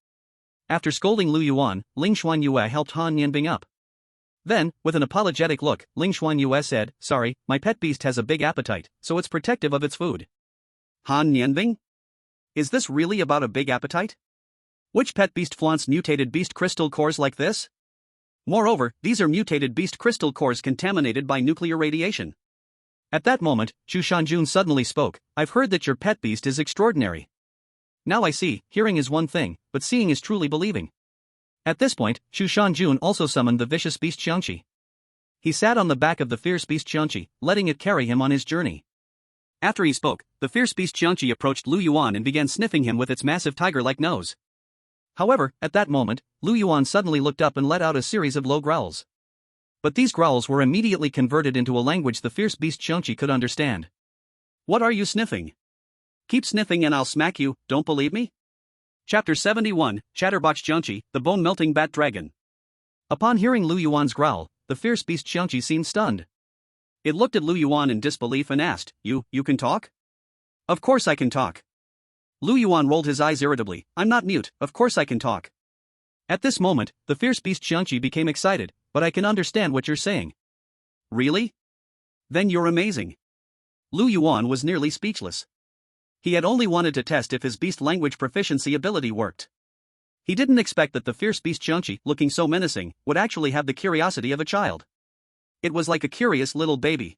After scolding Lu Yuan, Ling Shuangyue helped Han Yanbing up. Then, with an apologetic look, Ling Shuangyue said, sorry, my pet beast has a big appetite, so it's protective of its food. Han Yanbing? Is this really about a big appetite? Which pet beast flaunts mutated beast crystal cores like this? Moreover, these are mutated beast crystal cores contaminated by nuclear radiation. At that moment, Chu Shanjun suddenly spoke, I've heard that your pet beast is extraordinary. Now I see, hearing is one thing, but seeing is truly believing. At this point, Chu Shanjun also summoned the vicious beast Qiangqi. He sat on the back of the fierce beast Qiangqi, letting it carry him on his journey. After he spoke, the fierce beast Qiangqi approached Lu Yuan and began sniffing him with its massive tiger-like nose. However, at that moment, Lu Yuan suddenly looked up and let out a series of low growls. But these growls were immediately converted into a language the fierce beast Qiangqi could understand. What are you sniffing? Keep sniffing and I'll smack you, don't believe me? Chapter 71, Chatterbox Qiangqi, the bone-melting bat dragon. Upon hearing Lu Yuan's growl, the fierce beast Qiangqi seemed stunned. It looked at Lu Yuan in disbelief and asked, You can talk? Of course I can talk. Lu Yuan rolled his eyes irritably, I'm not mute, of course I can talk. At this moment, the fierce beast Qiangqi became excited, but I can understand what you're saying. Really? Then you're amazing. Lu Yuan was nearly speechless. He had only wanted to test if his beast language proficiency ability worked. He didn't expect that the fierce beast Qiangqi, looking so menacing, would actually have the curiosity of a child. It was like a curious little baby.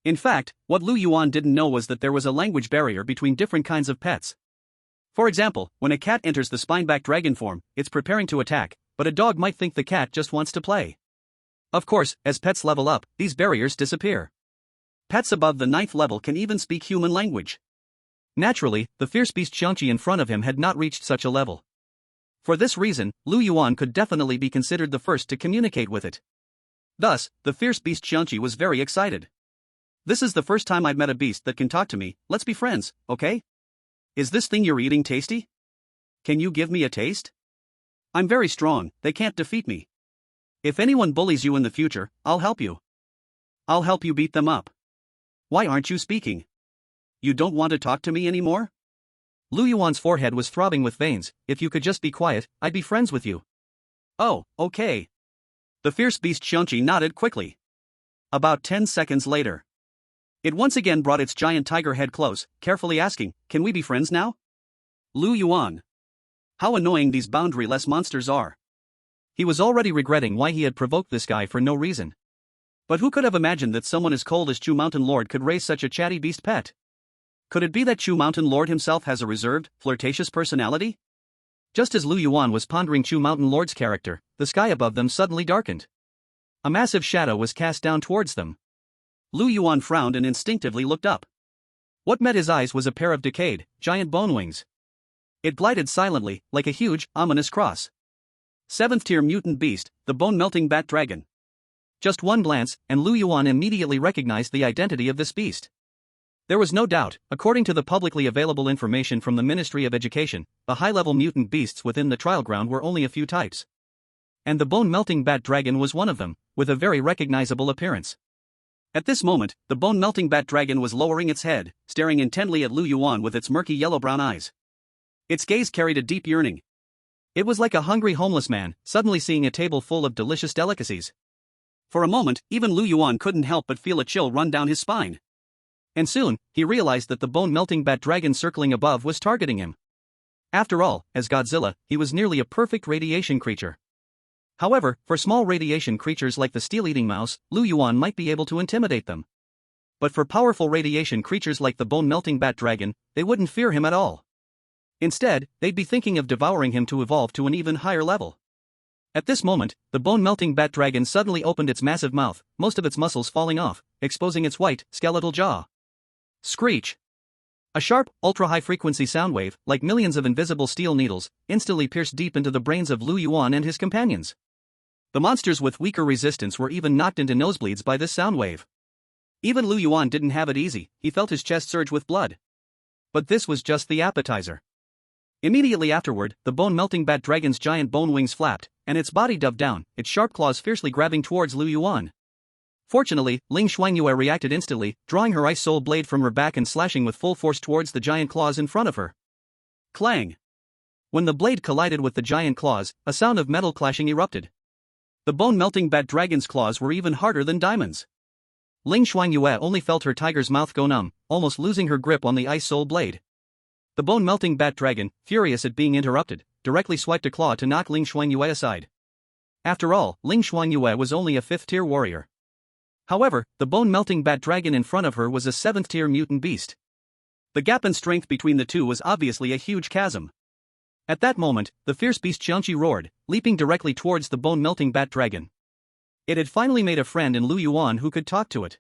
In fact, what Lu Yuan didn't know was that there was a language barrier between different kinds of pets. For example, when a cat enters the spineback dragon form, it's preparing to attack, but a dog might think the cat just wants to play. Of course, as pets level up, these barriers disappear. Pets above the 9th level can even speak human language. Naturally, the fierce beast Qiangqi in front of him had not reached such a level. For this reason, Lu Yuan could definitely be considered the first to communicate with it. Thus, the fierce beast Qiangqi was very excited. This is the first time I've met a beast that can talk to me, let's be friends, okay? Is this thing you're eating tasty? Can you give me a taste? I'm very strong, they can't defeat me. If anyone bullies you in the future, I'll help you. I'll help you beat them up. Why aren't you speaking? You don't want to talk to me anymore? Lu Yuan's forehead was throbbing with veins, if you could just be quiet, I'd be friends with you. Oh, okay. The fierce beast Qiangqi nodded quickly. About 10 seconds later. It once again brought its giant tiger head close, carefully asking, can we be friends now? Lu Yuan. How annoying these boundaryless monsters are. He was already regretting why he had provoked this guy for no reason. But who could have imagined that someone as cold as Chu Mountain Lord could raise such a chatty beast pet? Could it be that Chu Mountain Lord himself has a reserved, flirtatious personality? Just as Lu Yuan was pondering Chu Mountain Lord's character, the sky above them suddenly darkened. A massive shadow was cast down towards them. Lu Yuan frowned and instinctively looked up. What met his eyes was a pair of decayed, giant bone wings. It glided silently, like a huge, ominous cross. 7th-tier mutant beast, the bone-melting bat dragon. Just one glance, and Lu Yuan immediately recognized the identity of this beast. There was no doubt, according to the publicly available information from the Ministry of Education, the high-level mutant beasts within the trial ground were only a few types. And the bone-melting bat dragon was one of them, with a very recognizable appearance. At this moment, the bone-melting bat dragon was lowering its head, staring intently at Lu Yuan with its murky yellow-brown eyes. Its gaze carried a deep yearning. It was like a hungry homeless man, suddenly seeing a table full of delicious delicacies. For a moment, even Lu Yuan couldn't help but feel a chill run down his spine. And soon, he realized that the bone-melting bat dragon circling above was targeting him. After all, as Godzilla, he was nearly a perfect radiation creature. However, for small radiation creatures like the steel-eating mouse, Lu Yuan might be able to intimidate them. But for powerful radiation creatures like the bone-melting bat dragon, they wouldn't fear him at all. Instead, they'd be thinking of devouring him to evolve to an even higher level. At this moment, the bone-melting bat dragon suddenly opened its massive mouth, most of its muscles falling off, exposing its white, skeletal jaw. Screech! A sharp, ultra-high-frequency sound wave, like millions of invisible steel needles, instantly pierced deep into the brains of Lu Yuan and his companions. The monsters with weaker resistance were even knocked into nosebleeds by this sound wave. Even Lu Yuan didn't have it easy, he felt his chest surge with blood. But this was just the appetizer. Immediately afterward, the bone-melting bat dragon's giant bone wings flapped, and its body dove down, its sharp claws fiercely grabbing towards Lu Yuan. Fortunately, Ling Shuangyue reacted instantly, drawing her ice soul blade from her back and slashing with full force towards the giant claws in front of her. Clang! When the blade collided with the giant claws, a sound of metal clashing erupted. The bone-melting bat dragon's claws were even harder than diamonds. Ling Shuangyue only felt her tiger's mouth go numb, almost losing her grip on the ice soul blade. The bone-melting bat dragon, furious at being interrupted, directly swiped a claw to knock Ling Shuangyue aside. After all, Ling Shuangyue was only a 5th-tier warrior. However, the bone-melting bat dragon in front of her was a 7th-tier mutant beast. The gap in strength between the two was obviously a huge chasm. At that moment, the fierce beast Qiangqi roared, leaping directly towards the bone-melting bat dragon. It had finally made a friend in Lu Yuan who could talk to it.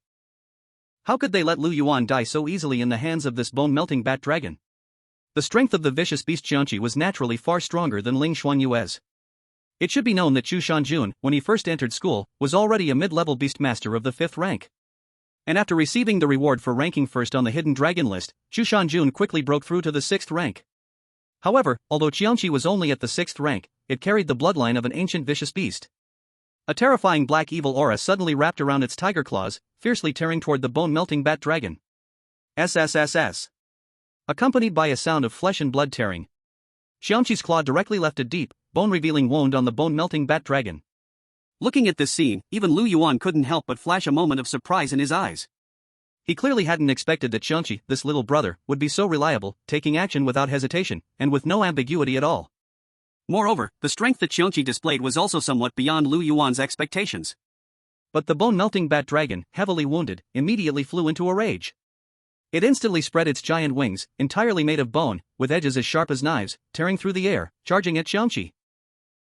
How could they let Lu Yuan die so easily in the hands of this bone-melting bat dragon? The strength of the vicious beast Qiangqi was naturally far stronger than Ling Shuangyue's. It should be known that Chu Shanjun, when he first entered school, was already a mid-level beastmaster of the 5th rank. And after receiving the reward for ranking first on the hidden dragon list, Chu Shanjun quickly broke through to the 6th rank. However, although Qiangqi was only at the 6th rank, it carried the bloodline of an ancient vicious beast. A terrifying black evil aura suddenly wrapped around its tiger claws, fiercely tearing toward the bone-melting bat dragon. SSSS. Accompanied by a sound of flesh and blood tearing. Qiangqi's claw directly left a deep, bone-revealing wound on the bone-melting bat dragon. Looking at this scene, even Lu Yuan couldn't help but flash a moment of surprise in his eyes. He clearly hadn't expected that Qiangqi, this little brother, would be so reliable, taking action without hesitation, and with no ambiguity at all. Moreover, the strength that Qiangqi displayed was also somewhat beyond Lu Yuan's expectations. But the bone-melting bat dragon, heavily wounded, immediately flew into a rage. It instantly spread its giant wings, entirely made of bone, with edges as sharp as knives, tearing through the air, charging at Qiangqi.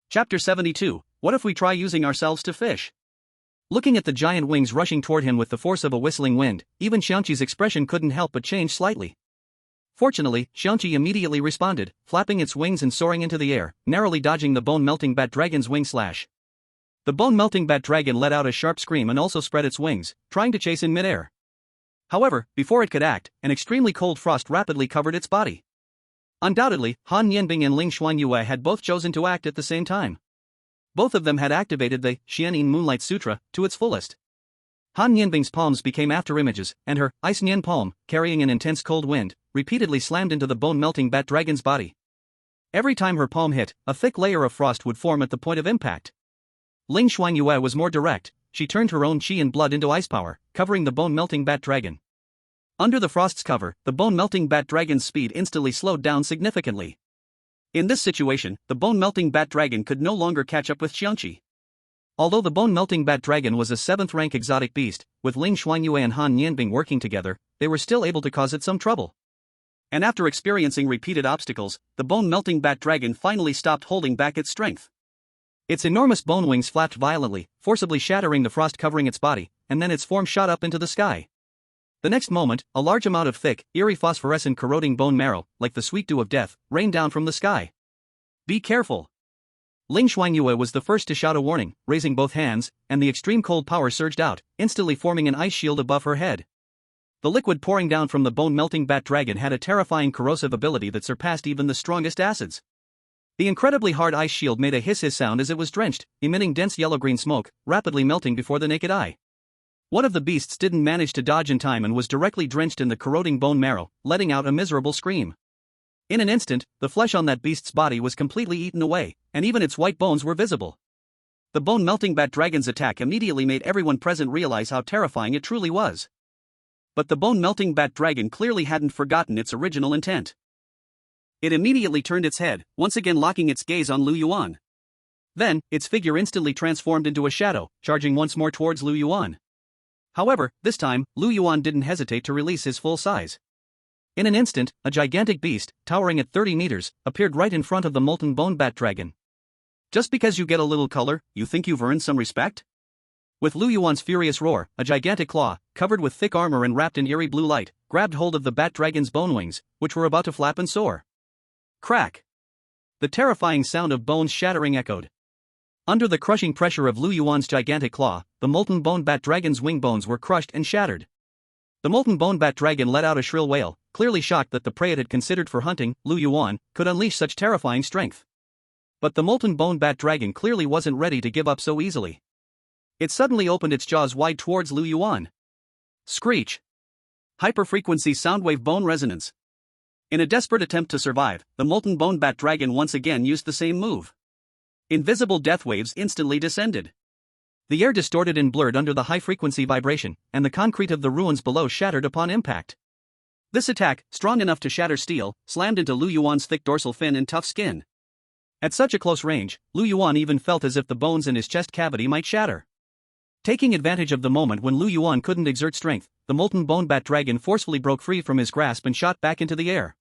Chapter 72, What if we try using ourselves to fish? Looking at the giant wings rushing toward him with the force of a whistling wind, even Qiangqi's expression couldn't help but change slightly. Fortunately, Qiangqi immediately responded, flapping its wings and soaring into the air, narrowly dodging the bone-melting bat dragon's wing slash. The bone-melting bat dragon let out a sharp scream and also spread its wings, trying to chase in midair. However, before it could act, an extremely cold frost rapidly covered its body. Undoubtedly, Han Yanbing and Ling Shuangyue had both chosen to act at the same time. Both of them had activated the Xianyin Moonlight Sutra to its fullest. Han Yanbing's palms became afterimages, and her Ice Nian palm, carrying an intense cold wind, repeatedly slammed into the bone-melting bat dragon's body. Every time her palm hit, a thick layer of frost would form at the point of impact. Ling Shuangyue was more direct. She turned her own qi and blood into ice power, covering the bone-melting bat dragon. Under the frost's cover, the bone-melting bat dragon's speed instantly slowed down significantly. In this situation, the bone-melting bat dragon could no longer catch up with Qiangqi. Although the bone-melting bat dragon was a 7th-rank exotic beast, with Ling Shuangyue and Han Nianbing working together, they were still able to cause it some trouble. And after experiencing repeated obstacles, the bone-melting bat dragon finally stopped holding back its strength. Its enormous bone wings flapped violently, forcibly shattering the frost covering its body, and then its form shot up into the sky. The next moment, a large amount of thick, eerie phosphorescent corroding bone marrow, like the sweet dew of death, rained down from the sky. Be careful! Ling Shuangyue was the first to shout a warning, raising both hands, and the extreme cold power surged out, instantly forming an ice shield above her head. The liquid pouring down from the bone-melting bat dragon had a terrifying corrosive ability that surpassed even the strongest acids. The incredibly hard ice shield made a hiss-hiss sound as it was drenched, emitting dense yellow-green smoke, rapidly melting before the naked eye. One of the beasts didn't manage to dodge in time and was directly drenched in the corroding bone marrow, letting out a miserable scream. In an instant, the flesh on that beast's body was completely eaten away, and even its white bones were visible. The bone-melting bat dragon's attack immediately made everyone present realize how terrifying it truly was. But the bone-melting bat dragon clearly hadn't forgotten its original intent. It immediately turned its head, once again locking its gaze on Lu Yuan. Then, its figure instantly transformed into a shadow, charging once more towards Lu Yuan. However, this time, Lu Yuan didn't hesitate to release his full size. In an instant, a gigantic beast, towering at 30 meters, appeared right in front of the molten bone bat dragon. Just because you get a little color, you think you've earned some respect? With Lu Yuan's furious roar, a gigantic claw, covered with thick armor and wrapped in eerie blue light, grabbed hold of the bat dragon's bone wings, which were about to flap and soar. Crack! The terrifying sound of bones shattering echoed. Under the crushing pressure of Lu Yuan's gigantic claw, the molten bone bat dragon's wing bones were crushed and shattered. The molten bone bat dragon let out a shrill wail, clearly shocked that the prey it had considered for hunting, Lu Yuan, could unleash such terrifying strength. But the molten bone bat dragon clearly wasn't ready to give up so easily. It suddenly opened its jaws wide towards Lu Yuan. Screech! Hyperfrequency soundwave bone resonance. In a desperate attempt to survive, the molten bone bat dragon once again used the same move. Invisible death waves instantly descended. The air distorted and blurred under the high-frequency vibration, and the concrete of the ruins below shattered upon impact. This attack, strong enough to shatter steel, slammed into Lu Yuan's thick dorsal fin and tough skin. At such a close range, Lu Yuan even felt as if the bones in his chest cavity might shatter. Taking advantage of the moment when Lu Yuan couldn't exert strength, the molten bone bat dragon forcefully broke free from his grasp and shot back into the air.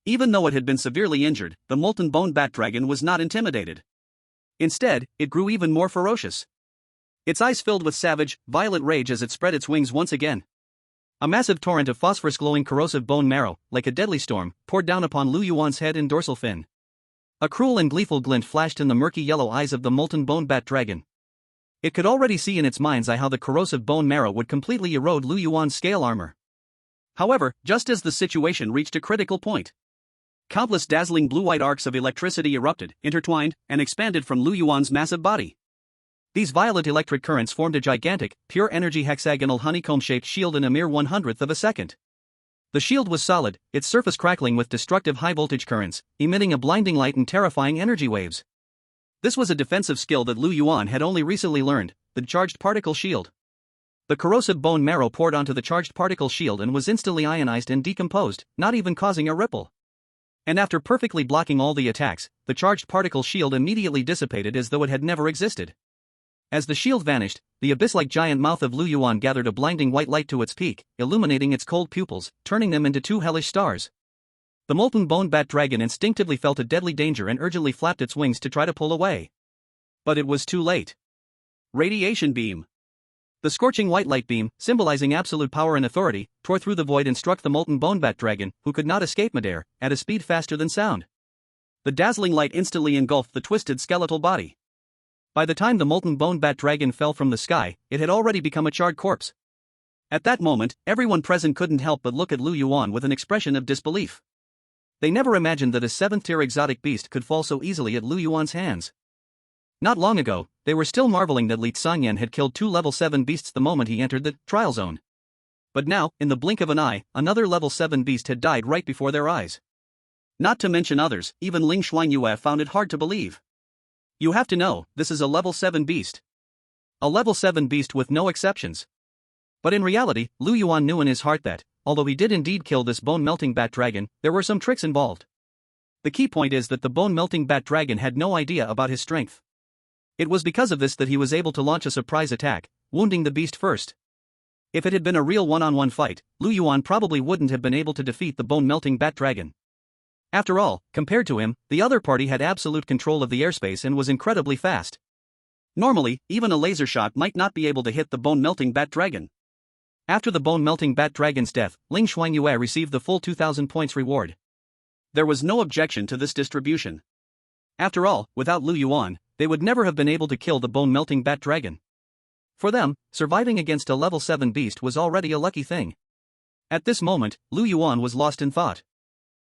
Even though it had been severely injured, the molten bone bat dragon was not intimidated. Instead, it grew even more ferocious. Its eyes filled with savage, violent rage as it spread its wings once again. A massive torrent of phosphorus-glowing corrosive bone marrow, like a deadly storm, poured down upon Lu Yuan's head and dorsal fin. A cruel and gleeful glint flashed in the murky yellow eyes of the molten bone bat dragon. It could already see in its mind's eye how the corrosive bone marrow would completely erode Lu Yuan's scale armor. However, just as the situation reached a critical point, countless dazzling blue-white arcs of electricity erupted, intertwined, and expanded from Lu Yuan's massive body. These violent electric currents formed a gigantic, pure-energy hexagonal honeycomb-shaped shield in a mere 1/100th of a second. The shield was solid, its surface crackling with destructive high-voltage currents, emitting a blinding light and terrifying energy waves. This was a defensive skill that Lu Yuan had only recently learned, the charged particle shield. The corrosive bone marrow poured onto the charged particle shield and was instantly ionized and decomposed, not even causing a ripple. And after perfectly blocking all the attacks, the charged particle shield immediately dissipated as though it had never existed. As the shield vanished, the abyss-like giant mouth of Lu Yuan gathered a blinding white light to its peak, illuminating its cold pupils, turning them into two hellish stars. The molten bone bat dragon instinctively felt a deadly danger and urgently flapped its wings to try to pull away. But it was too late. Radiation beam. The scorching white light beam, symbolizing absolute power and authority, tore through the void and struck the molten bone bat dragon, who could not escape midair, at a speed faster than sound. The dazzling light instantly engulfed the twisted skeletal body. By the time the molten bone bat dragon fell from the sky, it had already become a charred corpse. At that moment, everyone present couldn't help but look at Lu Yuan with an expression of disbelief. They never imagined that a 7th-tier exotic beast could fall so easily at Lu Yuan's hands. Not long ago, they were still marveling that Li Zangyan had killed 2 level 7 beasts the moment he entered the trial zone. But now, in the blink of an eye, another level 7 beast had died right before their eyes. Not to mention others, even Ling Shuangyue found it hard to believe. You have to know, this is a level 7 beast. A level 7 beast with no exceptions. But in reality, Lu Yuan knew in his heart that, although he did indeed kill this bone-melting bat dragon, there were some tricks involved. The key point is that the bone-melting bat dragon had no idea about his strength. It was because of this that he was able to launch a surprise attack, wounding the beast first. If it had been a real one-on-one fight, Lu Yuan probably wouldn't have been able to defeat the bone-melting bat dragon. After all, compared to him, the other party had absolute control of the airspace and was incredibly fast. Normally, even a laser shot might not be able to hit the bone-melting bat dragon. After the bone-melting bat dragon's death, Ling Shuangyue received the full 2,000 points reward. There was no objection to this distribution. After all, without Lu Yuan, they would never have been able to kill the bone-melting bat dragon. For them, surviving against a level 7 beast was already a lucky thing. At this moment, Lu Yuan was lost in thought.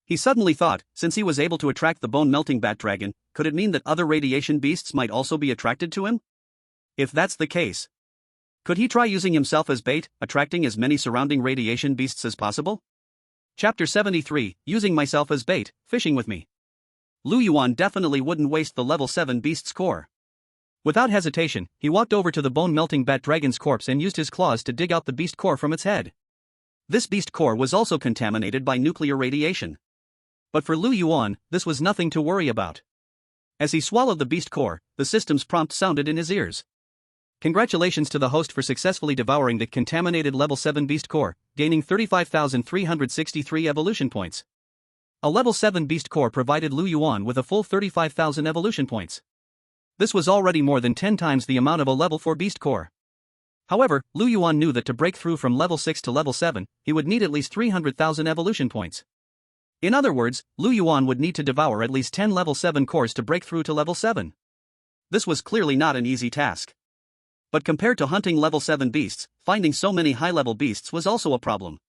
He suddenly thought, since he was able to attract the bone-melting bat dragon, could it mean that other radiation beasts might also be attracted to him? If that's the case, could he try using himself as bait, attracting as many surrounding radiation beasts as possible? Chapter 73, Using Myself as Bait, Fishing with Me. Lu Yuan definitely wouldn't waste the level 7 beast's core. Without hesitation, he walked over to the bone-melting bat dragon's corpse and used his claws to dig out the beast core from its head. This beast core was also contaminated by nuclear radiation. But for Lu Yuan, this was nothing to worry about. As he swallowed the beast core, the system's prompt sounded in his ears. Congratulations to the host for successfully devouring the contaminated level 7 beast core, gaining 35,363 evolution points. A level 7 beast core provided Lu Yuan with a full 35,000 evolution points. This was already more than 10 times the amount of a level 4 beast core. However, Lu Yuan knew that to break through from level 6 to level 7, he would need at least 300,000 evolution points. In other words, Lu Yuan would need to devour at least 10 level 7 cores to break through to level 7. This was clearly not an easy task. But compared to hunting level 7 beasts, finding so many high-level beasts was also a problem.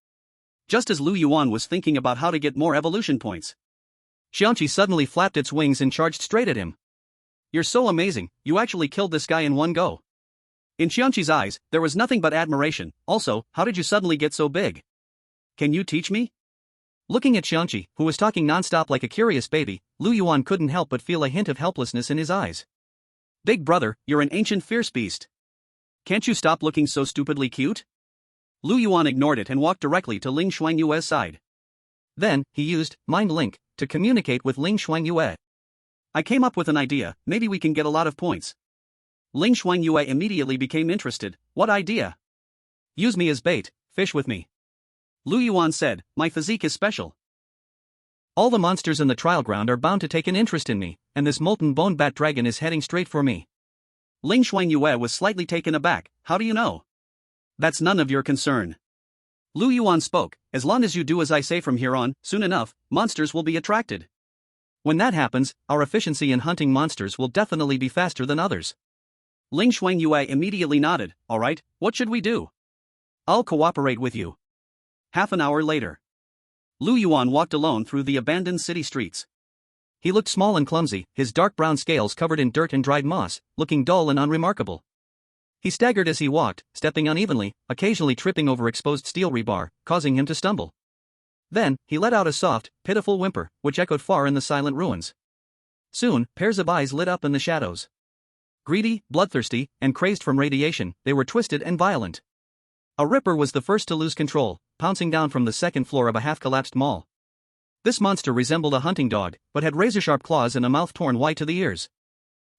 Just as Lu Yuan was thinking about how to get more evolution points, Xiangqi suddenly flapped its wings and charged straight at him. "You're so amazing, you actually killed this guy in one go." In Xiangqi's eyes, there was nothing but admiration. Also, how did you suddenly get so big? Can you teach me? Looking at Xiangqi, who was talking non-stop like a curious baby, Lu Yuan couldn't help but feel a hint of helplessness in his eyes. "Big brother, you're an ancient fierce beast. Can't you stop looking so stupidly cute?" Lu Yuan ignored it and walked directly to Ling Shuangyue's side. Then, he used Mind Link to communicate with Ling Shuangyue. "I came up with an idea, maybe we can get a lot of points." Ling Shuangyue immediately became interested. "What idea?" "Use me as bait, fish with me." Lu Yuan said, "My physique is special. All the monsters in the trial ground are bound to take an interest in me, and this molten bone bat dragon is heading straight for me." Ling Shuangyue was slightly taken aback. "How do you know?" "That's none of your concern." Lu Yuan spoke, "As long as you do as I say from here on, soon enough, monsters will be attracted. When that happens, our efficiency in hunting monsters will definitely be faster than others." Ling Shuangyue immediately nodded. "All right, what should we do?" "I'll cooperate with you." Half an hour later, Lu Yuan walked alone through the abandoned city streets. He looked small and clumsy, his dark brown scales covered in dirt and dried moss, looking dull and unremarkable. He staggered as he walked, stepping unevenly, occasionally tripping over exposed steel rebar, causing him to stumble. Then, he let out a soft, pitiful whimper, which echoed far in the silent ruins. Soon, pairs of eyes lit up in the shadows. Greedy, bloodthirsty, and crazed from radiation, they were twisted and violent. A Ripper was the first to lose control, pouncing down from the second floor of a half-collapsed mall. This monster resembled a hunting dog, but had razor-sharp claws and a mouth torn white to the ears.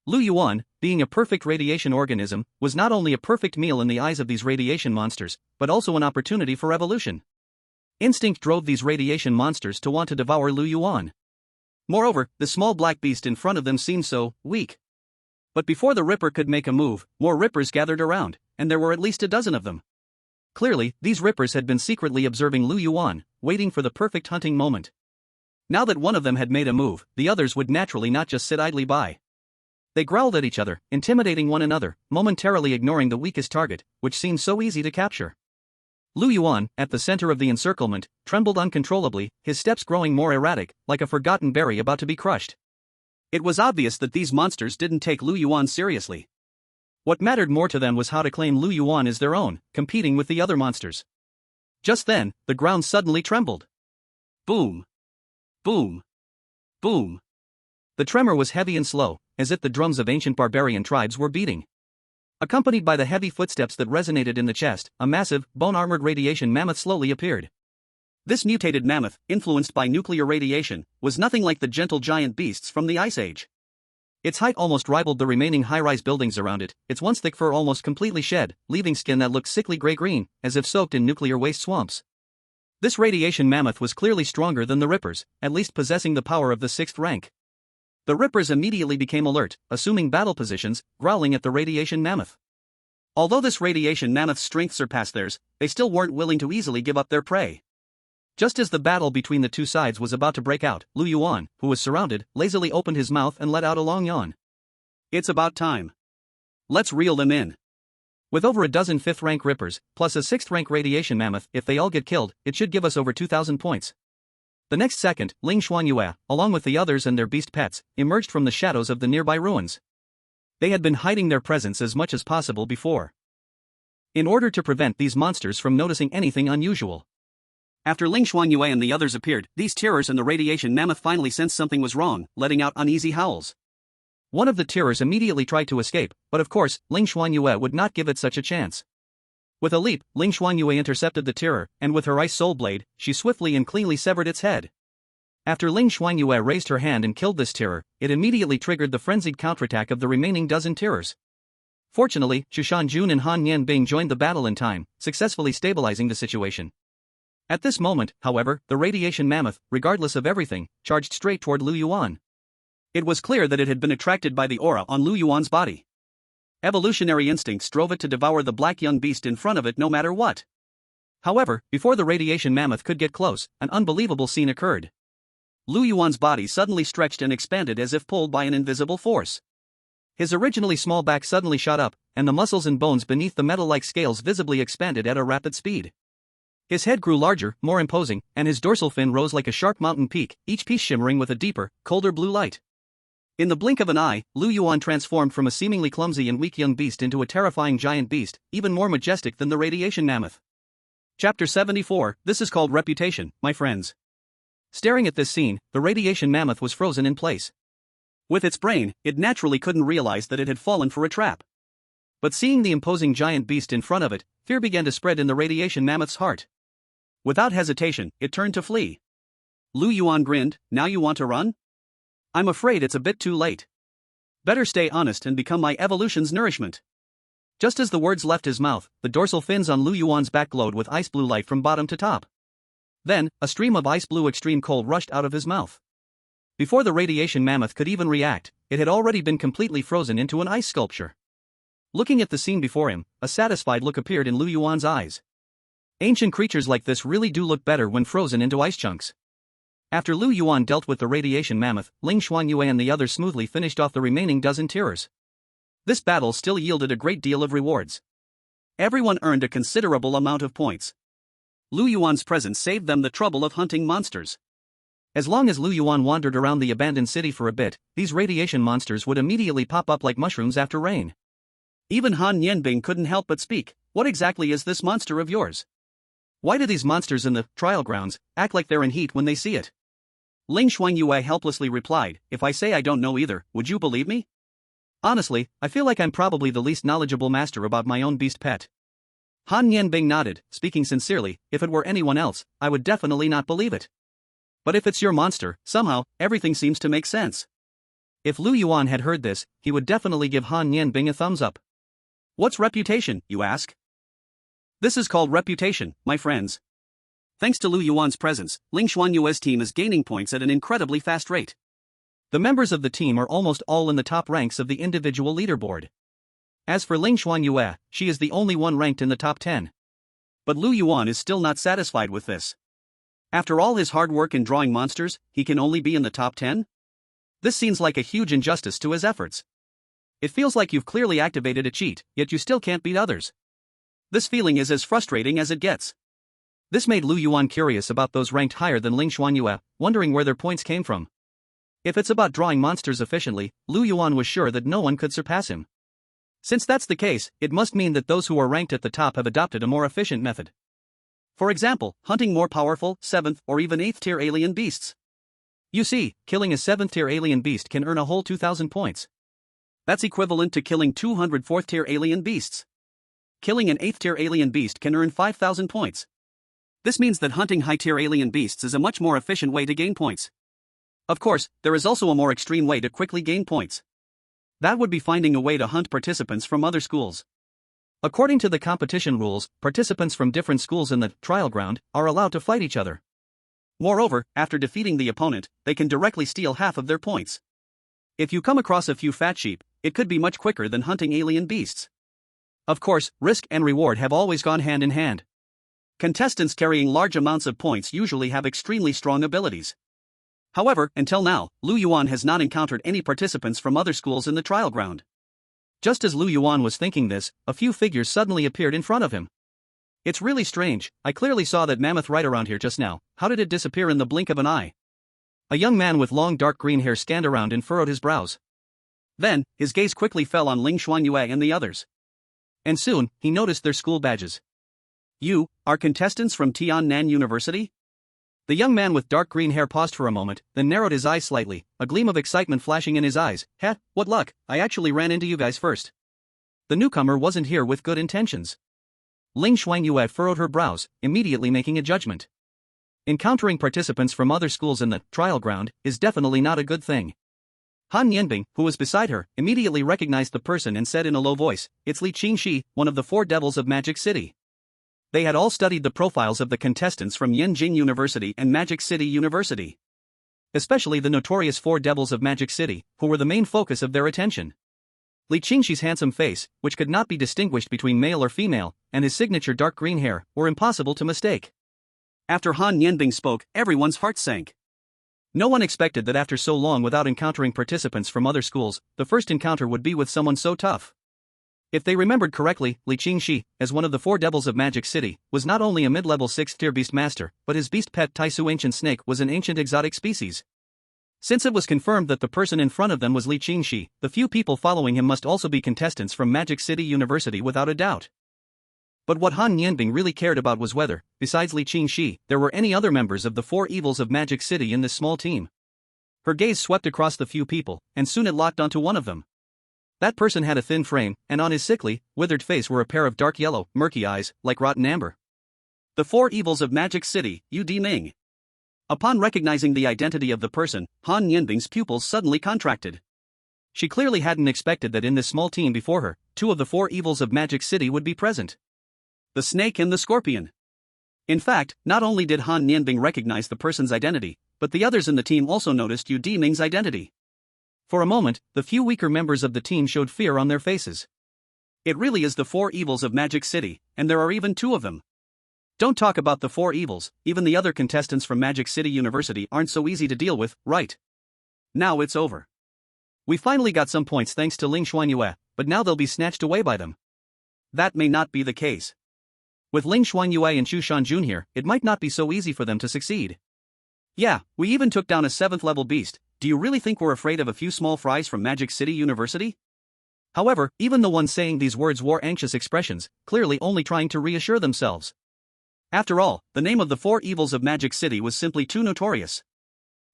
Lu Yuan, being a perfect radiation organism, was not only a perfect meal in the eyes of these radiation monsters, but also an opportunity for evolution. Instinct drove these radiation monsters to want to devour Lu Yuan. Moreover, the small black beast in front of them seemed so weak. But before the Ripper could make a move, more Rippers gathered around, and there were at least a dozen of them. Clearly, these Rippers had been secretly observing Lu Yuan, waiting for the perfect hunting moment. Now that one of them had made a move, the others would naturally not just sit idly by. They growled at each other, intimidating one another, momentarily ignoring the weakest target, which seemed so easy to capture. Lu Yuan, at the center of the encirclement, trembled uncontrollably, his steps growing more erratic, like a forgotten berry about to be crushed. It was obvious that these monsters didn't take Lu Yuan seriously. What mattered more to them was how to claim Lu Yuan as their own, competing with the other monsters. Just then, the ground suddenly trembled. Boom! Boom! Boom! The tremor was heavy and slow, as if the drums of ancient barbarian tribes were beating. Accompanied by the heavy footsteps that resonated in the chest, a massive, bone-armored radiation mammoth slowly appeared. This mutated mammoth, influenced by nuclear radiation, was nothing like the gentle giant beasts from the Ice Age. Its height almost rivaled the remaining high-rise buildings around it, its once thick fur almost completely shed, leaving skin that looked sickly gray-green, as if soaked in nuclear waste swamps. This radiation mammoth was clearly stronger than the Rippers, at least possessing the power of the 6th rank. The Rippers immediately became alert, assuming battle positions, growling at the radiation mammoth. Although this radiation mammoth's strength surpassed theirs, they still weren't willing to easily give up their prey. Just as the battle between the two sides was about to break out, Lu Yuan, who was surrounded, lazily opened his mouth and let out a long yawn. It's about time. Let's reel them in. With over a dozen 5th rank Rippers, plus a 6th rank radiation mammoth, if they all get killed, it should give us over 2,000 points. The next second, Ling Shuangyue, along with the others and their beast pets, emerged from the shadows of the nearby ruins. They had been hiding their presence as much as possible before, in order to prevent these monsters from noticing anything unusual. After Ling Shuangyue and the others appeared, these terrors and the radiation mammoth finally sensed something was wrong, letting out uneasy howls. One of the terrors immediately tried to escape, but of course, Ling Shuangyue would not give it such a chance. With a leap, Ling Shuangyue intercepted the terror, and with her ice soul blade, she swiftly and cleanly severed its head. After Ling Shuangyue raised her hand and killed this terror, it immediately triggered the frenzied counterattack of the remaining dozen terrors. Fortunately, Shushan Jun and Han Yanbing joined the battle in time, successfully stabilizing the situation. At this moment, however, the radiation mammoth, regardless of everything, charged straight toward Lu Yuan. It was clear that it had been attracted by the aura on Lu Yuan's body. Evolutionary instincts drove it to devour the black young beast in front of it no matter what. However, before the radiation mammoth could get close, an unbelievable scene occurred. Lu Yuan's body suddenly stretched and expanded as if pulled by an invisible force. His originally small back suddenly shot up, and the muscles and bones beneath the metal-like scales visibly expanded at a rapid speed. His head grew larger, more imposing, and his dorsal fin rose like a sharp mountain peak, each piece shimmering with a deeper, colder blue light. In the blink of an eye, Lu Yuan transformed from a seemingly clumsy and weak young beast into a terrifying giant beast, even more majestic than the radiation mammoth. Chapter 74, This is called reputation, my friends. Staring at this scene, the radiation mammoth was frozen in place. With its brain, it naturally couldn't realize that it had fallen for a trap. But seeing the imposing giant beast in front of it, fear began to spread in the radiation mammoth's heart. Without hesitation, it turned to flee. Lu Yuan grinned, now you want to run? I'm afraid it's a bit too late. Better stay honest and become my evolution's nourishment. Just as the words left his mouth, the dorsal fins on Lu Yuan's back glowed with ice blue light from bottom to top. Then, a stream of ice blue extreme cold rushed out of his mouth. Before the radiation mammoth could even react, it had already been completely frozen into an ice sculpture. Looking at the scene before him, a satisfied look appeared in Lu Yuan's eyes. Ancient creatures like this really do look better when frozen into ice chunks. After Lu Yuan dealt with the radiation mammoth, Ling Shuangyue and the others smoothly finished off the remaining dozen terrors. This battle still yielded a great deal of rewards. Everyone earned a considerable amount of points. Lu Yuan's presence saved them the trouble of hunting monsters. As long as Lu Yuan wandered around the abandoned city for a bit, these radiation monsters would immediately pop up like mushrooms after rain. Even Han Yanbing couldn't help but speak, what exactly is this monster of yours? Why do these monsters in the trial grounds act like they're in heat when they see it? Ling Shuangyue helplessly replied, if I say I don't know either, would you believe me? Honestly, I feel like I'm probably the least knowledgeable master about my own beast pet. Han Yanbing nodded, speaking sincerely, if it were anyone else, I would definitely not believe it. But if it's your monster, somehow, everything seems to make sense. If Lu Yuan had heard this, he would definitely give Han Yanbing a thumbs up. What's reputation, you ask? This is called reputation, my friends. Thanks to Lu Yuan's presence, Ling Shuangyue's team is gaining points at an incredibly fast rate. The members of the team are almost all in the top ranks of the individual leaderboard. As for Ling Shuangyue, she is the only one ranked in the top 10. But Lu Yuan is still not satisfied with this. After all his hard work in drawing monsters, he can only be in the top 10? This seems like a huge injustice to his efforts. It feels like you've clearly activated a cheat, yet you still can't beat others. This feeling is as frustrating as it gets. This made Lu Yuan curious about those ranked higher than Ling Shuangyue, wondering where their points came from. If it's about drawing monsters efficiently, Lu Yuan was sure that no one could surpass him. Since that's the case, it must mean that those who are ranked at the top have adopted a more efficient method. For example, hunting more powerful, 7th or even 8th tier alien beasts. You see, killing a 7th tier alien beast can earn a whole 2,000 points. That's equivalent to killing 200 4th tier alien beasts. Killing an 8th tier alien beast can earn 5,000 points. This means that hunting high tier alien beasts is a much more efficient way to gain points. Of course, there is also a more extreme way to quickly gain points. That would be finding a way to hunt participants from other schools. According to the competition rules, participants from different schools in the trial ground are allowed to fight each other. Moreover, after defeating the opponent, they can directly steal half of their points. If you come across a few fat sheep, it could be much quicker than hunting alien beasts. Of course, risk and reward have always gone hand in hand. Contestants carrying large amounts of points usually have extremely strong abilities. However, until now, Lu Yuan has not encountered any participants from other schools in the trial ground. Just as Lu Yuan was thinking this, a few figures suddenly appeared in front of him. It's really strange, I clearly saw that mammoth right around here just now, how did it disappear in the blink of an eye? A young man with long dark green hair scanned around and furrowed his brows. Then, his gaze quickly fell on Ling Shuangyue and the others. And soon, he noticed their school badges. You are contestants from Tiannan University? The young man with dark green hair paused for a moment, then narrowed his eyes slightly, a gleam of excitement flashing in his eyes. What luck, I actually ran into you guys first. The newcomer wasn't here with good intentions. Ling Shuangyue furrowed her brows, immediately making a judgment. Encountering participants from other schools in the trial ground is definitely not a good thing. Han Yanbing, who was beside her, immediately recognized the person and said in a low voice, "It's Li Qingxi, one of the 4 devils of Magic City." They had all studied the profiles of the contestants from Yanjing University and Magic City University. Especially the notorious 4 devils of Magic City, who were the main focus of their attention. Li Qingxi's handsome face, which could not be distinguished between male or female, and his signature dark green hair, were impossible to mistake. After Han Yanbing spoke, everyone's heart sank. No one expected that after so long without encountering participants from other schools, the first encounter would be with someone so tough. If they remembered correctly, Li Qingxi, as one of the 4 devils of Magic City, was not only a mid-level 6th-tier beast master, but his beast pet Taisu ancient snake was an ancient exotic species. Since it was confirmed that the person in front of them was Li Qingxi, the few people following him must also be contestants from Magic City University without a doubt. But what Han Yanbing really cared about was whether, besides Li Qingxi, there were any other members of the 4 evils of Magic City in this small team. Her gaze swept across the few people, and soon it locked onto one of them. That person had a thin frame, and on his sickly, withered face were a pair of dark yellow, murky eyes, like rotten amber. The 4 evils of Magic City, Yu Diming. Upon recognizing the identity of the person, Han Yanbing's pupils suddenly contracted. She clearly hadn't expected that in this small team before her, 2 of the 4 evils of Magic City would be present. The snake and the scorpion. In fact, not only did Han Yanbing recognize the person's identity, but the others in the team also noticed Yu Diming's identity. For a moment, the few weaker members of the team showed fear on their faces. It really is the 4 evils of Magic City, and there are even 2 of them. Don't talk about the 4 evils, even the other contestants from Magic City University aren't so easy to deal with, right? Now it's over. We finally got some points thanks to Ling Shuangyue, but now they'll be snatched away by them. That may not be the case. With Ling Shuangyue and Chu Shanjun here, it might not be so easy for them to succeed. Yeah, we even took down a 7th-level beast. Do you really think we're afraid of a few small fries from Magic City University? However, even the ones saying these words wore anxious expressions, clearly only trying to reassure themselves. After all, the name of the 4 evils of Magic City was simply too notorious.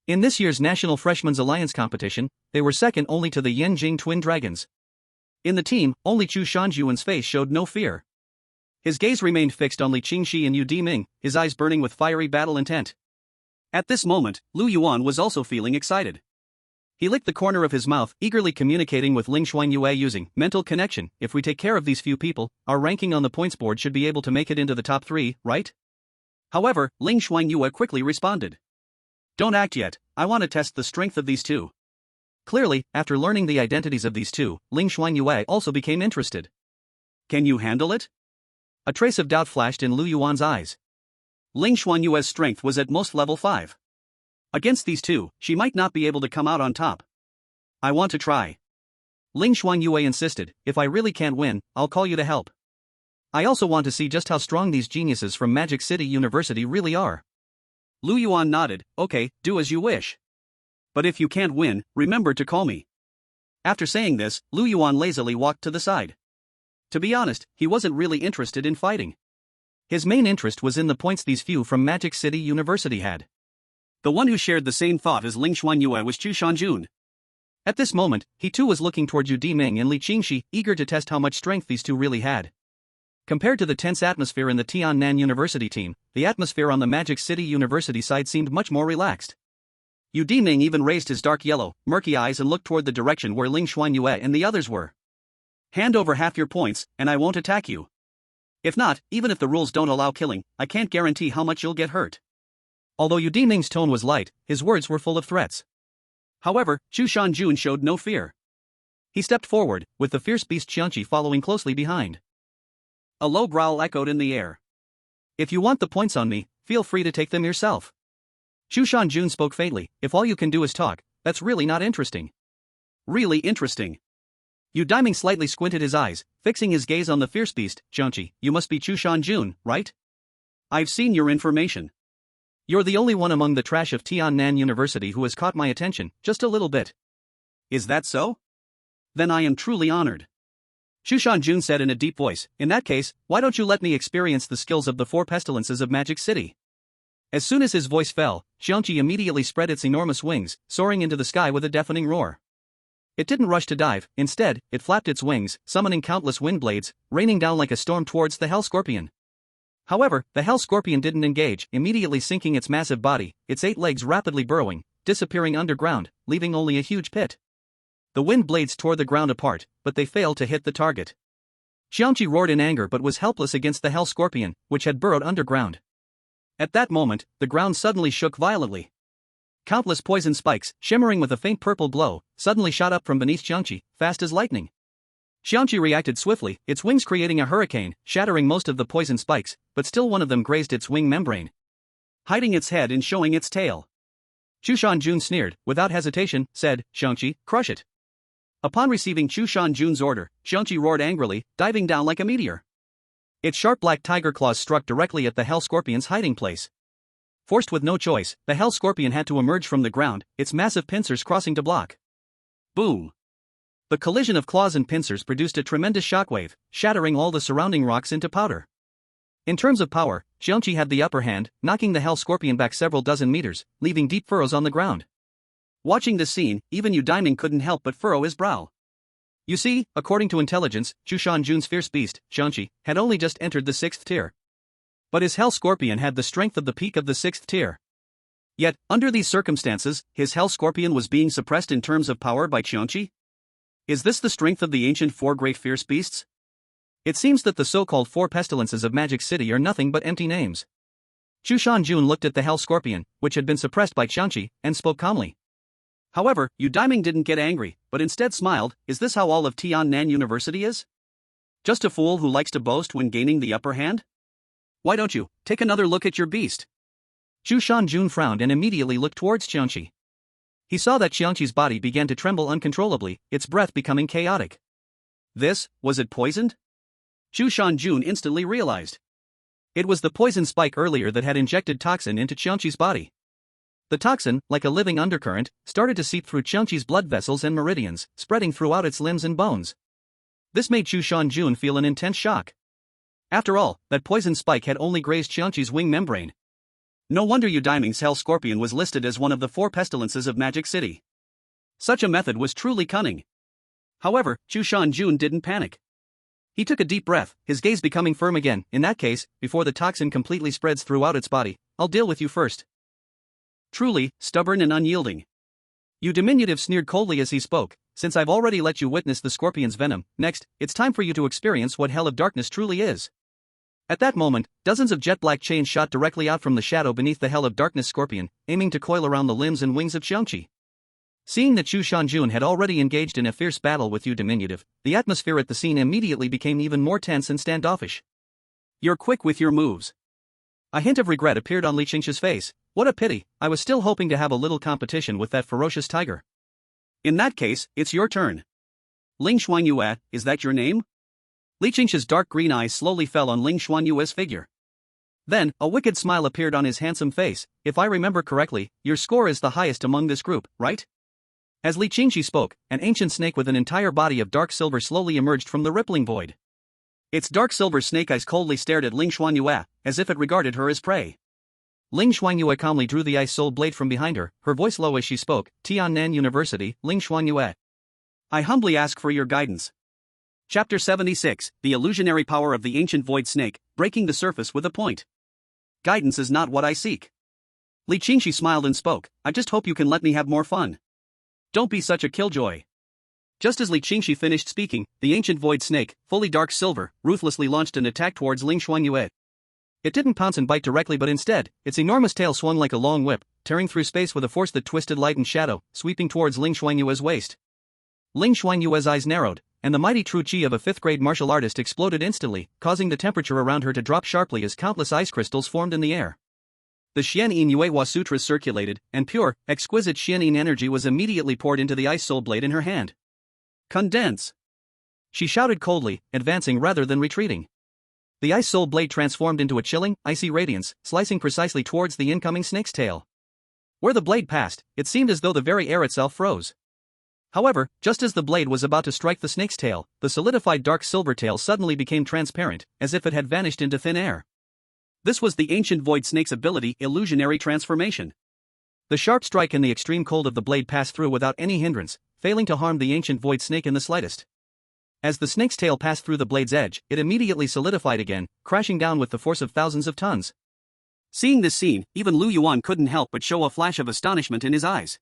In this year's National Freshmen's Alliance competition, they were second only to the Yanjing Twin Dragons. In the team, only Chu Shanjuan's face showed no fear. His gaze remained fixed on Li Qingxi and Yu Diming, his eyes burning with fiery battle intent. At this moment, Lu Yuan was also feeling excited. He licked the corner of his mouth, eagerly communicating with Ling Shuangyue using mental connection. If we take care of these few people, our ranking on the points board should be able to make it into the top 3, right? However, Ling Shuangyue quickly responded. Don't act yet, I want to test the strength of these 2. Clearly, after learning the identities of these 2, Ling Shuangyue also became interested. Can you handle it? A trace of doubt flashed in Lu Yuan's eyes. Ling Shuangyue's strength was at most level 5. Against these 2, she might not be able to come out on top. I want to try. Ling Shuangyue insisted, if I really can't win, I'll call you to help. I also want to see just how strong these geniuses from Magic City University really are. Lu Yuan nodded, okay, do as you wish. But if you can't win, remember to call me. After saying this, Lu Yuan lazily walked to the side. To be honest, he wasn't really interested in fighting. His main interest was in the points these few from Magic City University had. The one who shared the same thought as Ling Shuangyue was Chu Shanjun. At this moment, he too was looking toward Yu Diming and Li Qingxi, eager to test how much strength these 2 really had. Compared to the tense atmosphere in the Tiannan University team, the atmosphere on the Magic City University side seemed much more relaxed. Yu Diming even raised his dark yellow, murky eyes and looked toward the direction where Ling Shuangyue and the others were. Hand over half your points, and I won't attack you. If not, even if the rules don't allow killing, I can't guarantee how much you'll get hurt. Although Yu Diming's tone was light, his words were full of threats. However, Chu Shanjun showed no fear. He stepped forward, with the fierce beast Qianqi following closely behind. A low growl echoed in the air. If you want the points on me, feel free to take them yourself. Chu Shanjun spoke faintly, if all you can do is talk, that's really not interesting. Really interesting. Yu Diming slightly squinted his eyes, fixing his gaze on the fierce beast. Qianqi, you must be Chu Shanjun, right? I've seen your information. You're the only one among the trash of Tiannan University who has caught my attention, just a little bit. Is that so? Then I am truly honored. Chu Shanjun said in a deep voice, in that case, why don't you let me experience the skills of the four pestilences of Magic City? As soon as his voice fell, Qianqi immediately spread its enormous wings, soaring into the sky with a deafening roar. It didn't rush to dive, instead, it flapped its wings, summoning countless wind blades, raining down like a storm towards the Hell Scorpion. However, the Hell Scorpion didn't engage, immediately sinking its massive body, its 8 legs rapidly burrowing, disappearing underground, leaving only a huge pit. The wind blades tore the ground apart, but they failed to hit the target. Qianqi roared in anger but was helpless against the Hell Scorpion, which had burrowed underground. At that moment, the ground suddenly shook violently. Countless poison spikes, shimmering with a faint purple glow, suddenly shot up from beneath Qianqi, fast as lightning. Qianqi reacted swiftly, its wings creating a hurricane, shattering most of the poison spikes, but still one of them grazed its wing membrane, hiding its head and showing its tail. Chu Shanjun sneered, without hesitation, said, Qianqi, crush it. Upon receiving Chu Shanjun's order, Qianqi roared angrily, diving down like a meteor. Its sharp black tiger claws struck directly at the Hell Scorpion's hiding place. Forced with no choice, the Hell Scorpion had to emerge from the ground, its massive pincers crossing to block. Boom! The collision of claws and pincers produced a tremendous shockwave, shattering all the surrounding rocks into powder. In terms of power, Qianqi had the upper hand, knocking the Hell Scorpion back several dozen meters, leaving deep furrows on the ground. Watching this scene, even Yu Diming couldn't help but furrow his brow. You see, according to intelligence, Chu Shanjun's fierce beast, Qianqi, had only just entered the 6th tier. But his Hell Scorpion had the strength of the peak of the 6th tier. Yet, under these circumstances, his Hell Scorpion was being suppressed in terms of power by Qianqi? Is this the strength of the ancient 4 great fierce beasts? It seems that the so-called 4 pestilences of Magic City are nothing but empty names. Chu Shanjun looked at the Hell Scorpion, which had been suppressed by Qianqi, and spoke calmly. However, Yu Diming didn't get angry, but instead smiled. Is this how all of Tiannan University is? Just a fool who likes to boast when gaining the upper hand? Why don't you take another look at your beast? Chu Shanjun frowned and immediately looked towards Qianqi. He saw that Qianqi's body began to tremble uncontrollably, its breath becoming chaotic. Was it poisoned? Chu Shanjun instantly realized. It was the poison spike earlier that had injected toxin into Qianqi's body. The toxin, like a living undercurrent, started to seep through Qianqi's blood vessels and meridians, spreading throughout its limbs and bones. This made Chu Shanjun feel an intense shock. After all, that poison spike had only grazed Qianqi's wing membrane. No wonder Yu Diming's Hell Scorpion was listed as one of the 4 pestilences of Magic City. Such a method was truly cunning. However, Chu Shanjun didn't panic. He took a deep breath, his gaze becoming firm again. In that case, before the toxin completely spreads throughout its body, I'll deal with you first. Truly, stubborn and unyielding. Yu Diminutive sneered coldly as he spoke, since I've already let you witness the scorpion's venom, next, it's time for you to experience what Hell of Darkness truly is. At that moment, dozens of jet-black chains shot directly out from the shadow beneath the Hell of Darkness scorpion, aiming to coil around the limbs and wings of Qianqi. Seeing that Chu Shanjun had already engaged in a fierce battle with Yu Diminutive, the atmosphere at the scene immediately became even more tense and standoffish. You're quick with your moves. A hint of regret appeared on Li Qingxi's face. What a pity, I was still hoping to have a little competition with that ferocious tiger. In that case, it's your turn. Ling Shuangyue, is that your name? Li Qingxi's dark green eyes slowly fell on Ling Shuangyue's figure. Then, a wicked smile appeared on his handsome face. If I remember correctly, your score is the highest among this group, right? As Li Qingxi spoke, an ancient snake with an entire body of dark silver slowly emerged from the rippling void. Its dark silver snake eyes coldly stared at Ling Shuangyue, as if it regarded her as prey. Ling Shuangyue calmly drew the ice soul blade from behind her, her voice low as she spoke. Tiannan University, Ling Shuangyue. I humbly ask for your guidance. Chapter 76, The Illusionary Power of the Ancient Void Snake, Breaking the Surface with a Point. Guidance is not what I seek. Li Qingxi smiled and spoke, I just hope you can let me have more fun. Don't be such a killjoy. Just as Li Qingxi finished speaking, the ancient void snake, fully dark silver, ruthlessly launched an attack towards Ling Shuangyue. It didn't pounce and bite directly, but instead, its enormous tail swung like a long whip, tearing through space with a force that twisted light and shadow, sweeping towards Ling Shuangyue's waist. Ling Shuangyue's eyes narrowed, and the mighty true chi of a fifth-grade martial artist exploded instantly, causing the temperature around her to drop sharply as countless ice crystals formed in the air. The Xian Yue Hua Sutras circulated, and pure, exquisite Xian energy was immediately poured into the ice soul blade in her hand. Condense! She shouted coldly, advancing rather than retreating. The ice soul blade transformed into a chilling, icy radiance, slicing precisely towards the incoming snake's tail. Where the blade passed, it seemed as though the very air itself froze. However, just as the blade was about to strike the snake's tail, the solidified dark silver tail suddenly became transparent, as if it had vanished into thin air. This was the ancient void snake's ability, illusionary transformation. The sharp strike and the extreme cold of the blade passed through without any hindrance, failing to harm the ancient void snake in the slightest. As the snake's tail passed through the blade's edge, it immediately solidified again, crashing down with the force of thousands of tons. Seeing this scene, even Lu Yuan couldn't help but show a flash of astonishment in his eyes.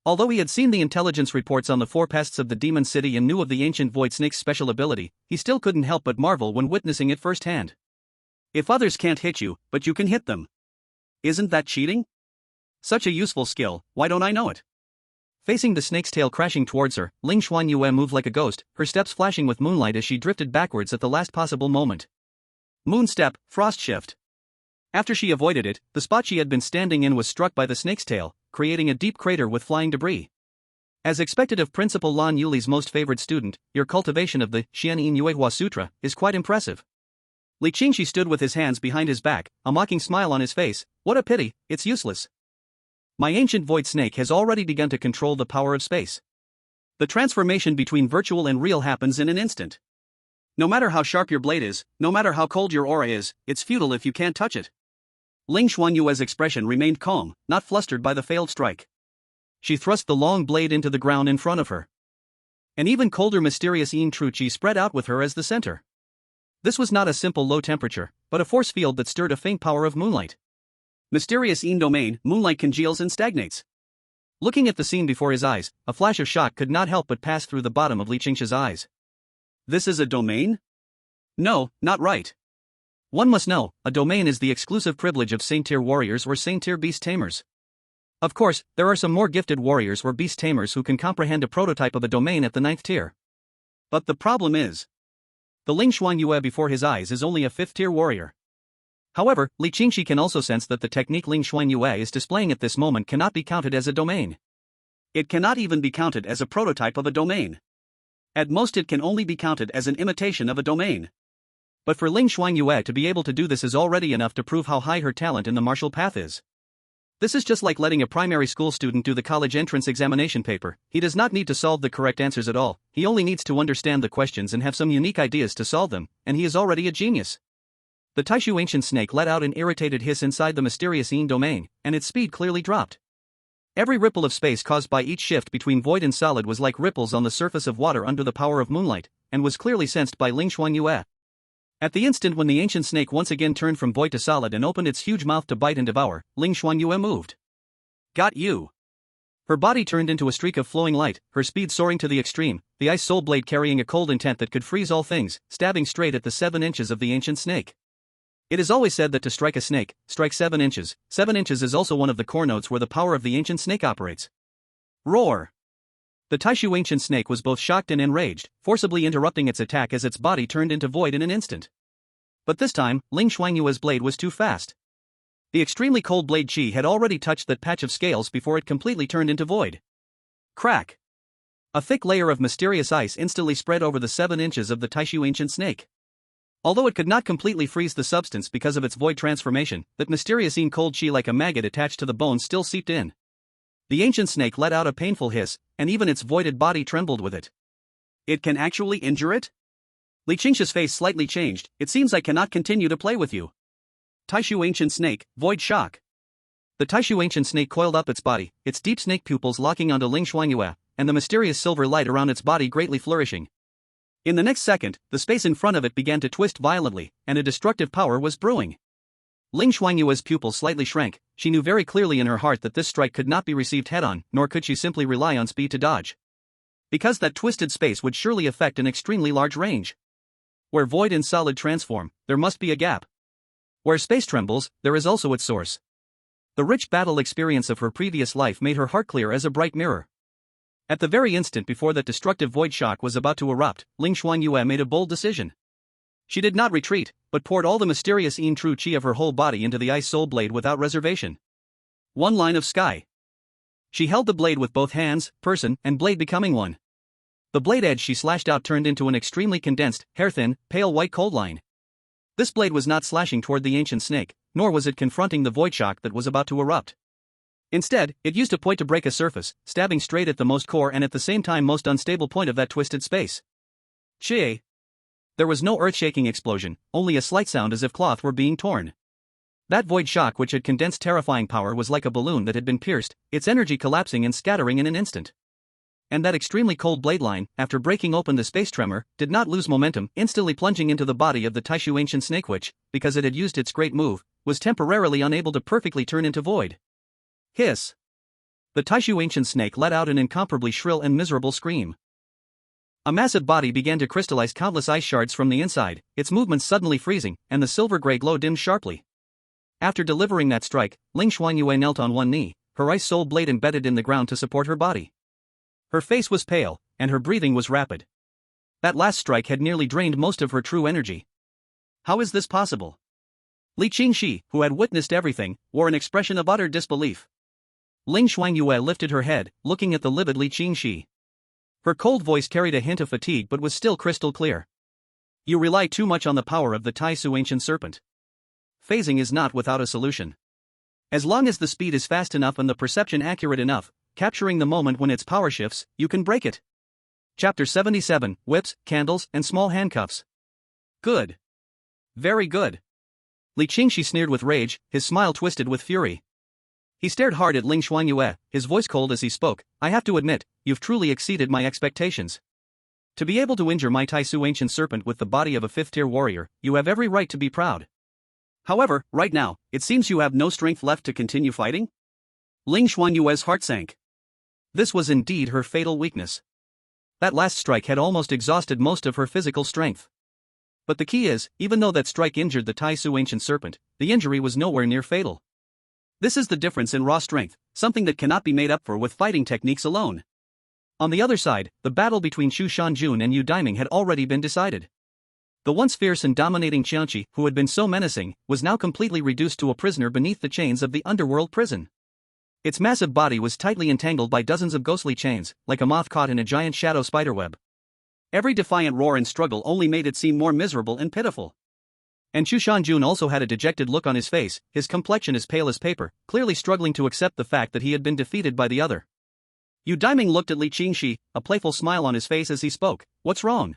Although he had seen the intelligence reports on the four pests of the demon city and knew of the ancient void snake's special ability, he still couldn't help but marvel when witnessing it firsthand. If others can't hit you, but you can hit them. Isn't that cheating? Such a useful skill, why don't I know it? Facing the snake's tail crashing towards her, Ling Shuangyue moved like a ghost, her steps flashing with moonlight as she drifted backwards at the last possible moment. Moon step, frost shift. After she avoided it, the spot she had been standing in was struck by the snake's tail, creating a deep crater with flying debris. As expected of Principal Lan Yuli's most favored student, your cultivation of the Xian Yue Hua Sutra is quite impressive. Li Qingxi stood with his hands behind his back, a mocking smile on his face. What a pity, it's useless. My ancient void snake has already begun to control the power of space. The transformation between virtual and real happens in an instant. No matter how sharp your blade is, no matter how cold your aura is, it's futile if you can't touch it. Ling Shuangyue's expression remained calm, not flustered by the failed strike. She thrust the long blade into the ground in front of her. An even colder mysterious Yin Tru Chi spread out with her as the center. This was not a simple low temperature, but a force field that stirred a faint power of moonlight. Mysterious Yin domain, moonlight congeals and stagnates. Looking at the scene before his eyes, a flash of shock could not help but pass through the bottom of Li Qingxi's eyes. This is a domain? No, not right. One must know, a domain is the exclusive privilege of Saint-Tier warriors or Saint-Tier beast tamers. Of course, there are some more gifted warriors or beast tamers who can comprehend a prototype of a domain at the 9th tier. But the problem is, the Ling Shuangyue before his eyes is only a 5th-tier warrior. However, Li Qingxi can also sense that the technique Ling Shuangyue is displaying at this moment cannot be counted as a domain. It cannot even be counted as a prototype of a domain. At most it can only be counted as an imitation of a domain. But for Ling Shuangyue to be able to do this is already enough to prove how high her talent in the martial path is. This is just like letting a primary school student do the college entrance examination paper. He does not need to solve the correct answers at all, he only needs to understand the questions and have some unique ideas to solve them, and he is already a genius. The Taishu ancient snake let out an irritated hiss inside the mysterious Yin domain, and its speed clearly dropped. Every ripple of space caused by each shift between void and solid was like ripples on the surface of water under the power of moonlight, and was clearly sensed by Ling Shuangyue. At the instant when the ancient snake once again turned from void to solid and opened its huge mouth to bite and devour, Ling Shuangyue moved. Got you. Her body turned into a streak of flowing light, her speed soaring to the extreme, the ice soul blade carrying a cold intent that could freeze all things, stabbing straight at the 7 inches of the ancient snake. It is always said that to strike a snake, strike 7 inches. 7 inches is also one of the core notes where the power of the ancient snake operates. Roar! The Taishu ancient snake was both shocked and enraged, forcibly interrupting its attack as its body turned into void in an instant. But this time, Ling Shuangyue's blade was too fast. The extremely cold blade chi had already touched that patch of scales before it completely turned into void. Crack! A thick layer of mysterious ice instantly spread over the 7 inches of the Taishu ancient snake. Although it could not completely freeze the substance because of its void transformation, that mysterious Yin cold chi like a maggot attached to the bone still seeped in. The ancient snake let out a painful hiss, and even its voided body trembled with it. It can actually injure it? Li Qingxi's face slightly changed. It seems I cannot continue to play with you. Taishu ancient snake, void shock. The Taishu ancient snake coiled up its body, its deep snake pupils locking onto Ling Shuangyue, and the mysterious silver light around its body greatly flourishing. In the next second, the space in front of it began to twist violently, and a destructive power was brewing. Ling Shuangyue's pupils slightly shrank. She knew very clearly in her heart that this strike could not be received head-on, nor could she simply rely on speed to dodge. Because that twisted space would surely affect an extremely large range. Where void and solid transform, there must be a gap. Where space trembles, there is also its source. The rich battle experience of her previous life made her heart clear as a bright mirror. At the very instant before that destructive void shock was about to erupt, Ling Shuangyue made a bold decision. She did not retreat, but poured all the mysterious true chi of her whole body into the ice soul blade without reservation. One line of sky. She held the blade with both hands, person and blade becoming one. The blade edge she slashed out turned into an extremely condensed, hair-thin, pale white cold line. This blade was not slashing toward the ancient snake, nor was it confronting the void shock that was about to erupt. Instead, it used a point to break a surface, stabbing straight at the most core and at the same time most unstable point of that twisted space. Chie. There was no earth-shaking explosion, only a slight sound as if cloth were being torn. That void shock which had condensed terrifying power was like a balloon that had been pierced, its energy collapsing and scattering in an instant. And that extremely cold blade line, after breaking open the space tremor, did not lose momentum, instantly plunging into the body of the Taishu ancient snake which, because it had used its great move, was temporarily unable to perfectly turn into void. Hiss. The Taishu ancient snake let out an incomparably shrill and miserable scream. A massive body began to crystallize countless ice shards from the inside, its movements suddenly freezing, and the silver-gray glow dimmed sharply. After delivering that strike, Ling Shuangyue knelt on one knee, her ice soul blade embedded in the ground to support her body. Her face was pale, and her breathing was rapid. That last strike had nearly drained most of her true energy. How is this possible? Li Qingxi, who had witnessed everything, wore an expression of utter disbelief. Ling Shuangyue lifted her head, looking at the livid Li Qingxi. Her cold voice carried a hint of fatigue but was still crystal clear. You rely too much on the power of the Taisu ancient serpent. Phasing is not without a solution. As long as the speed is fast enough and the perception accurate enough, capturing the moment when its power shifts, you can break it. Chapter 77, Whips, Candles, and Small Handcuffs. Good. Very good. Li Qingxi sneered with rage, his smile twisted with fury. He stared hard at Ling Shuangyue, his voice cold as he spoke. I have to admit, you've truly exceeded my expectations. To be able to injure my Taisu ancient serpent with the body of a fifth-tier warrior, you have every right to be proud. However, right now, it seems you have no strength left to continue fighting? Ling Shuangyue's heart sank. This was indeed her fatal weakness. That last strike had almost exhausted most of her physical strength. But the key is, even though that strike injured the Taisu ancient serpent, the injury was nowhere near fatal. This is the difference in raw strength, something that cannot be made up for with fighting techniques alone. On the other side, the battle between Shu Shanjun and Yu Daiming had already been decided. The once fierce and dominating Qianqi, who had been so menacing, was now completely reduced to a prisoner beneath the chains of the underworld prison. Its massive body was tightly entangled by dozens of ghostly chains, like a moth caught in a giant shadow spiderweb. Every defiant roar and struggle only made it seem more miserable and pitiful. And Shu Shanjun also had a dejected look on his face, his complexion as pale as paper, clearly struggling to accept the fact that he had been defeated by the other. Yu Daiming looked at Li Qingxi, a playful smile on his face as he spoke. What's wrong?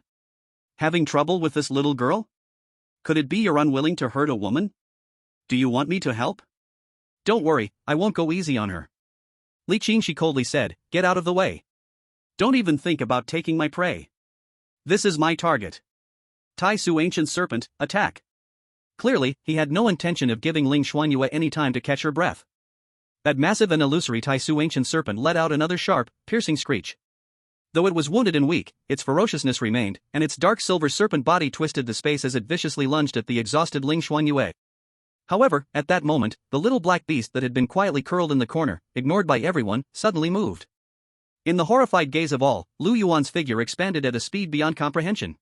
Having trouble with this little girl? Could it be you're unwilling to hurt a woman? Do you want me to help? Don't worry, I won't go easy on her. Li Qingxi coldly said, get out of the way. Don't even think about taking my prey. This is my target. Taisu ancient serpent, attack. Clearly, he had no intention of giving Ling Shuangyue any time to catch her breath. That massive and illusory Taisu ancient serpent let out another sharp, piercing screech. Though it was wounded and weak, its ferociousness remained, and its dark silver serpent body twisted the space as it viciously lunged at the exhausted Ling Shuangyue. However, at that moment, the little black beast that had been quietly curled in the corner, ignored by everyone, suddenly moved. In the horrified gaze of all, Lu Yuan's figure expanded at a speed beyond comprehension.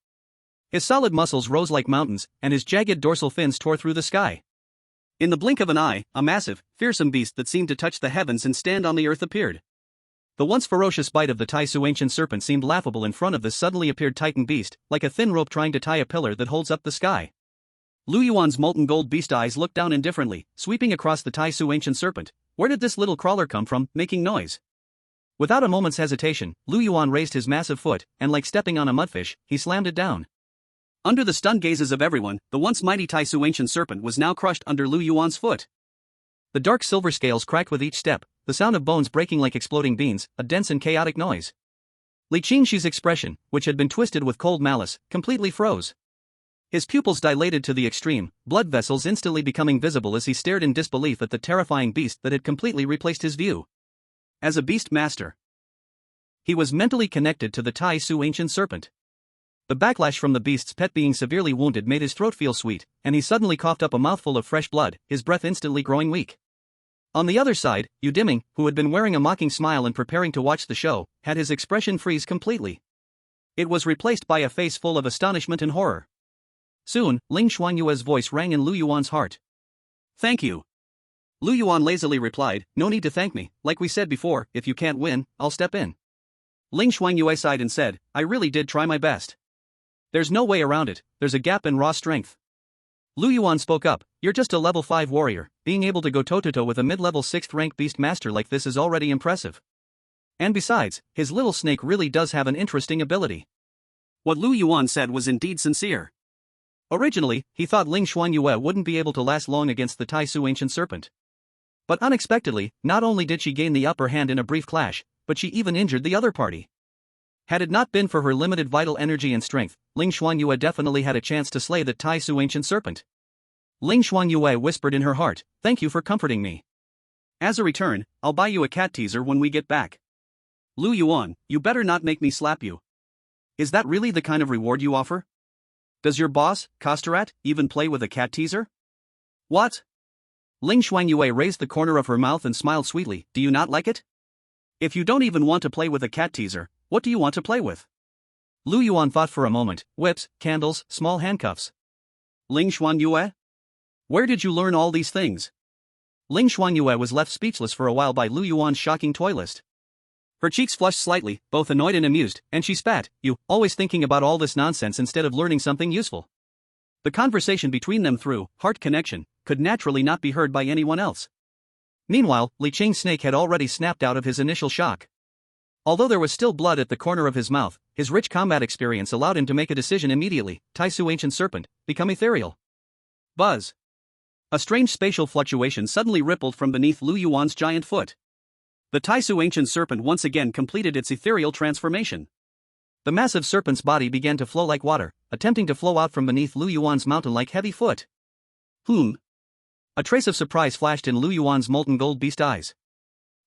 His solid muscles rose like mountains, and his jagged dorsal fins tore through the sky. In the blink of an eye, a massive, fearsome beast that seemed to touch the heavens and stand on the earth appeared. The once ferocious bite of the Taisu ancient serpent seemed laughable in front of this suddenly appeared titan beast, like a thin rope trying to tie a pillar that holds up the sky. Lu Yuan's molten gold beast eyes looked down indifferently, sweeping across the Taisu ancient serpent. Where did this little crawler come from, making noise? Without a moment's hesitation, Lu Yuan raised his massive foot, and like stepping on a mudfish, he slammed it down. Under the stunned gazes of everyone, the once mighty Taisu ancient serpent was now crushed under Lu Yuan's foot. The dark silver scales cracked with each step, the sound of bones breaking like exploding beans, a dense and chaotic noise. Li Qingxi's expression, which had been twisted with cold malice, completely froze. His pupils dilated to the extreme, blood vessels instantly becoming visible as he stared in disbelief at the terrifying beast that had completely replaced his view. As a beast master, he was mentally connected to the Tai Su ancient serpent. The backlash from the beast's pet being severely wounded made his throat feel sweet, and he suddenly coughed up a mouthful of fresh blood, his breath instantly growing weak. On the other side, Yu Diming, who had been wearing a mocking smile and preparing to watch the show, had his expression freeze completely. It was replaced by a face full of astonishment and horror. Soon, Ling Shuangyue's voice rang in Lu Yuan's heart. "Thank you." Lu Yuan lazily replied, "No need to thank me, like we said before, if you can't win, I'll step in." Ling Shuangyue sighed and said, "I really did try my best. There's no way around it, there's a gap in raw strength." Lu Yuan spoke up, "You're just a level 5 warrior, being able to go toe-to-toe with a mid-level 6th rank beast master like this is already impressive. And besides, his little snake really does have an interesting ability." What Lu Yuan said was indeed sincere. Originally, he thought Ling Shuangyue wouldn't be able to last long against the Tai Su ancient serpent. But unexpectedly, not only did she gain the upper hand in a brief clash, but she even injured the other party. Had it not been for her limited vital energy and strength, Ling Shuangyue definitely had a chance to slay the Tai Su ancient serpent. Ling Shuangyue whispered in her heart, "Thank you for comforting me. As a return, I'll buy you a cat teaser when we get back." "Lu Yuan, you better not make me slap you. Is that really the kind of reward you offer? Does your boss, Kostarat, even play with a cat teaser?" "What?" Ling Shuangyue raised the corner of her mouth and smiled sweetly, "Do you not like it? If you don't even want to play with a cat teaser, what do you want to play with?" Lu Yuan thought for a moment, "Whips, candles, small handcuffs." "Ling Shuangyue? Where did you learn all these things?" Ling Shuangyue was left speechless for a while by Lu Yuan's shocking toy list. Her cheeks flushed slightly, both annoyed and amused, and she spat, "You, always thinking about all this nonsense instead of learning something useful." The conversation between them through heart connection could naturally not be heard by anyone else. Meanwhile, Li Qing's snake had already snapped out of his initial shock. Although there was still blood at the corner of his mouth, his rich combat experience allowed him to make a decision immediately. Tai Su ancient serpent, become ethereal. Buzz. A strange spatial fluctuation suddenly rippled from beneath Lu Yuan's giant foot. The Tai Su ancient serpent once again completed its ethereal transformation. The massive serpent's body began to flow like water, attempting to flow out from beneath Lu Yuan's mountain-like heavy foot. A trace of surprise flashed in Lu Yuan's molten gold beast eyes.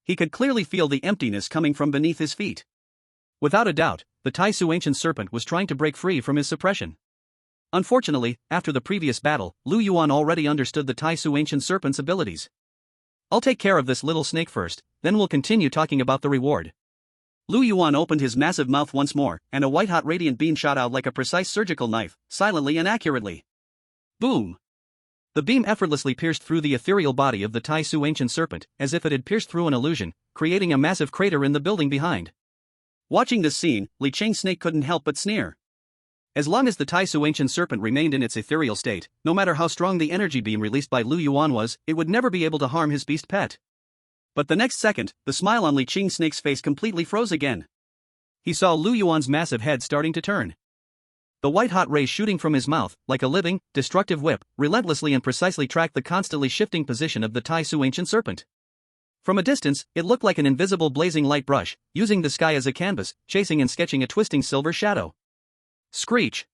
He could clearly feel the emptiness coming from beneath his feet. Without a doubt, the Tai Su ancient serpent was trying to break free from his suppression. Unfortunately, after the previous battle, Lu Yuan already understood the Tai Su ancient serpent's abilities. "I'll take care of this little snake first, then we'll continue talking about the reward." Lu Yuan opened his massive mouth once more, and a white-hot radiant beam shot out like a precise surgical knife, silently and accurately. Boom! The beam effortlessly pierced through the ethereal body of the Tai Su ancient serpent, as if it had pierced through an illusion, creating a massive crater in the building behind. Watching this scene, Li Qing's snake couldn't help but sneer. As long as the Tai Su ancient serpent remained in its ethereal state, no matter how strong the energy beam released by Lu Yuan was, it would never be able to harm his beast pet. But the next second, the smile on Li Qing's snake's face completely froze again. He saw Lu Yuan's massive head starting to turn. The white-hot rays shooting from his mouth, like a living, destructive whip, relentlessly and precisely tracked the constantly shifting position of the Tai Su ancient serpent. From a distance, it looked like an invisible blazing light brush, using the sky as a canvas, chasing and sketching a twisting silver shadow. Screech!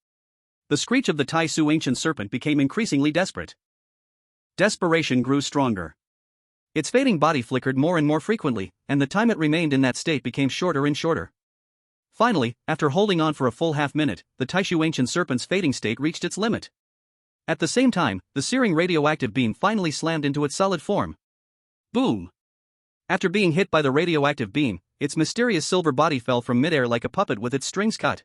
The screech of the Tai Su ancient serpent became increasingly desperate. Desperation grew stronger. Its fading body flickered more and more frequently, and the time it remained in that state became shorter and shorter. Finally, after holding on for a full half-minute, the Tai Su ancient serpent's fading state reached its limit. At the same time, the searing radioactive beam finally slammed into its solid form. Boom! After being hit by the radioactive beam, its mysterious silver body fell from midair like a puppet with its strings cut.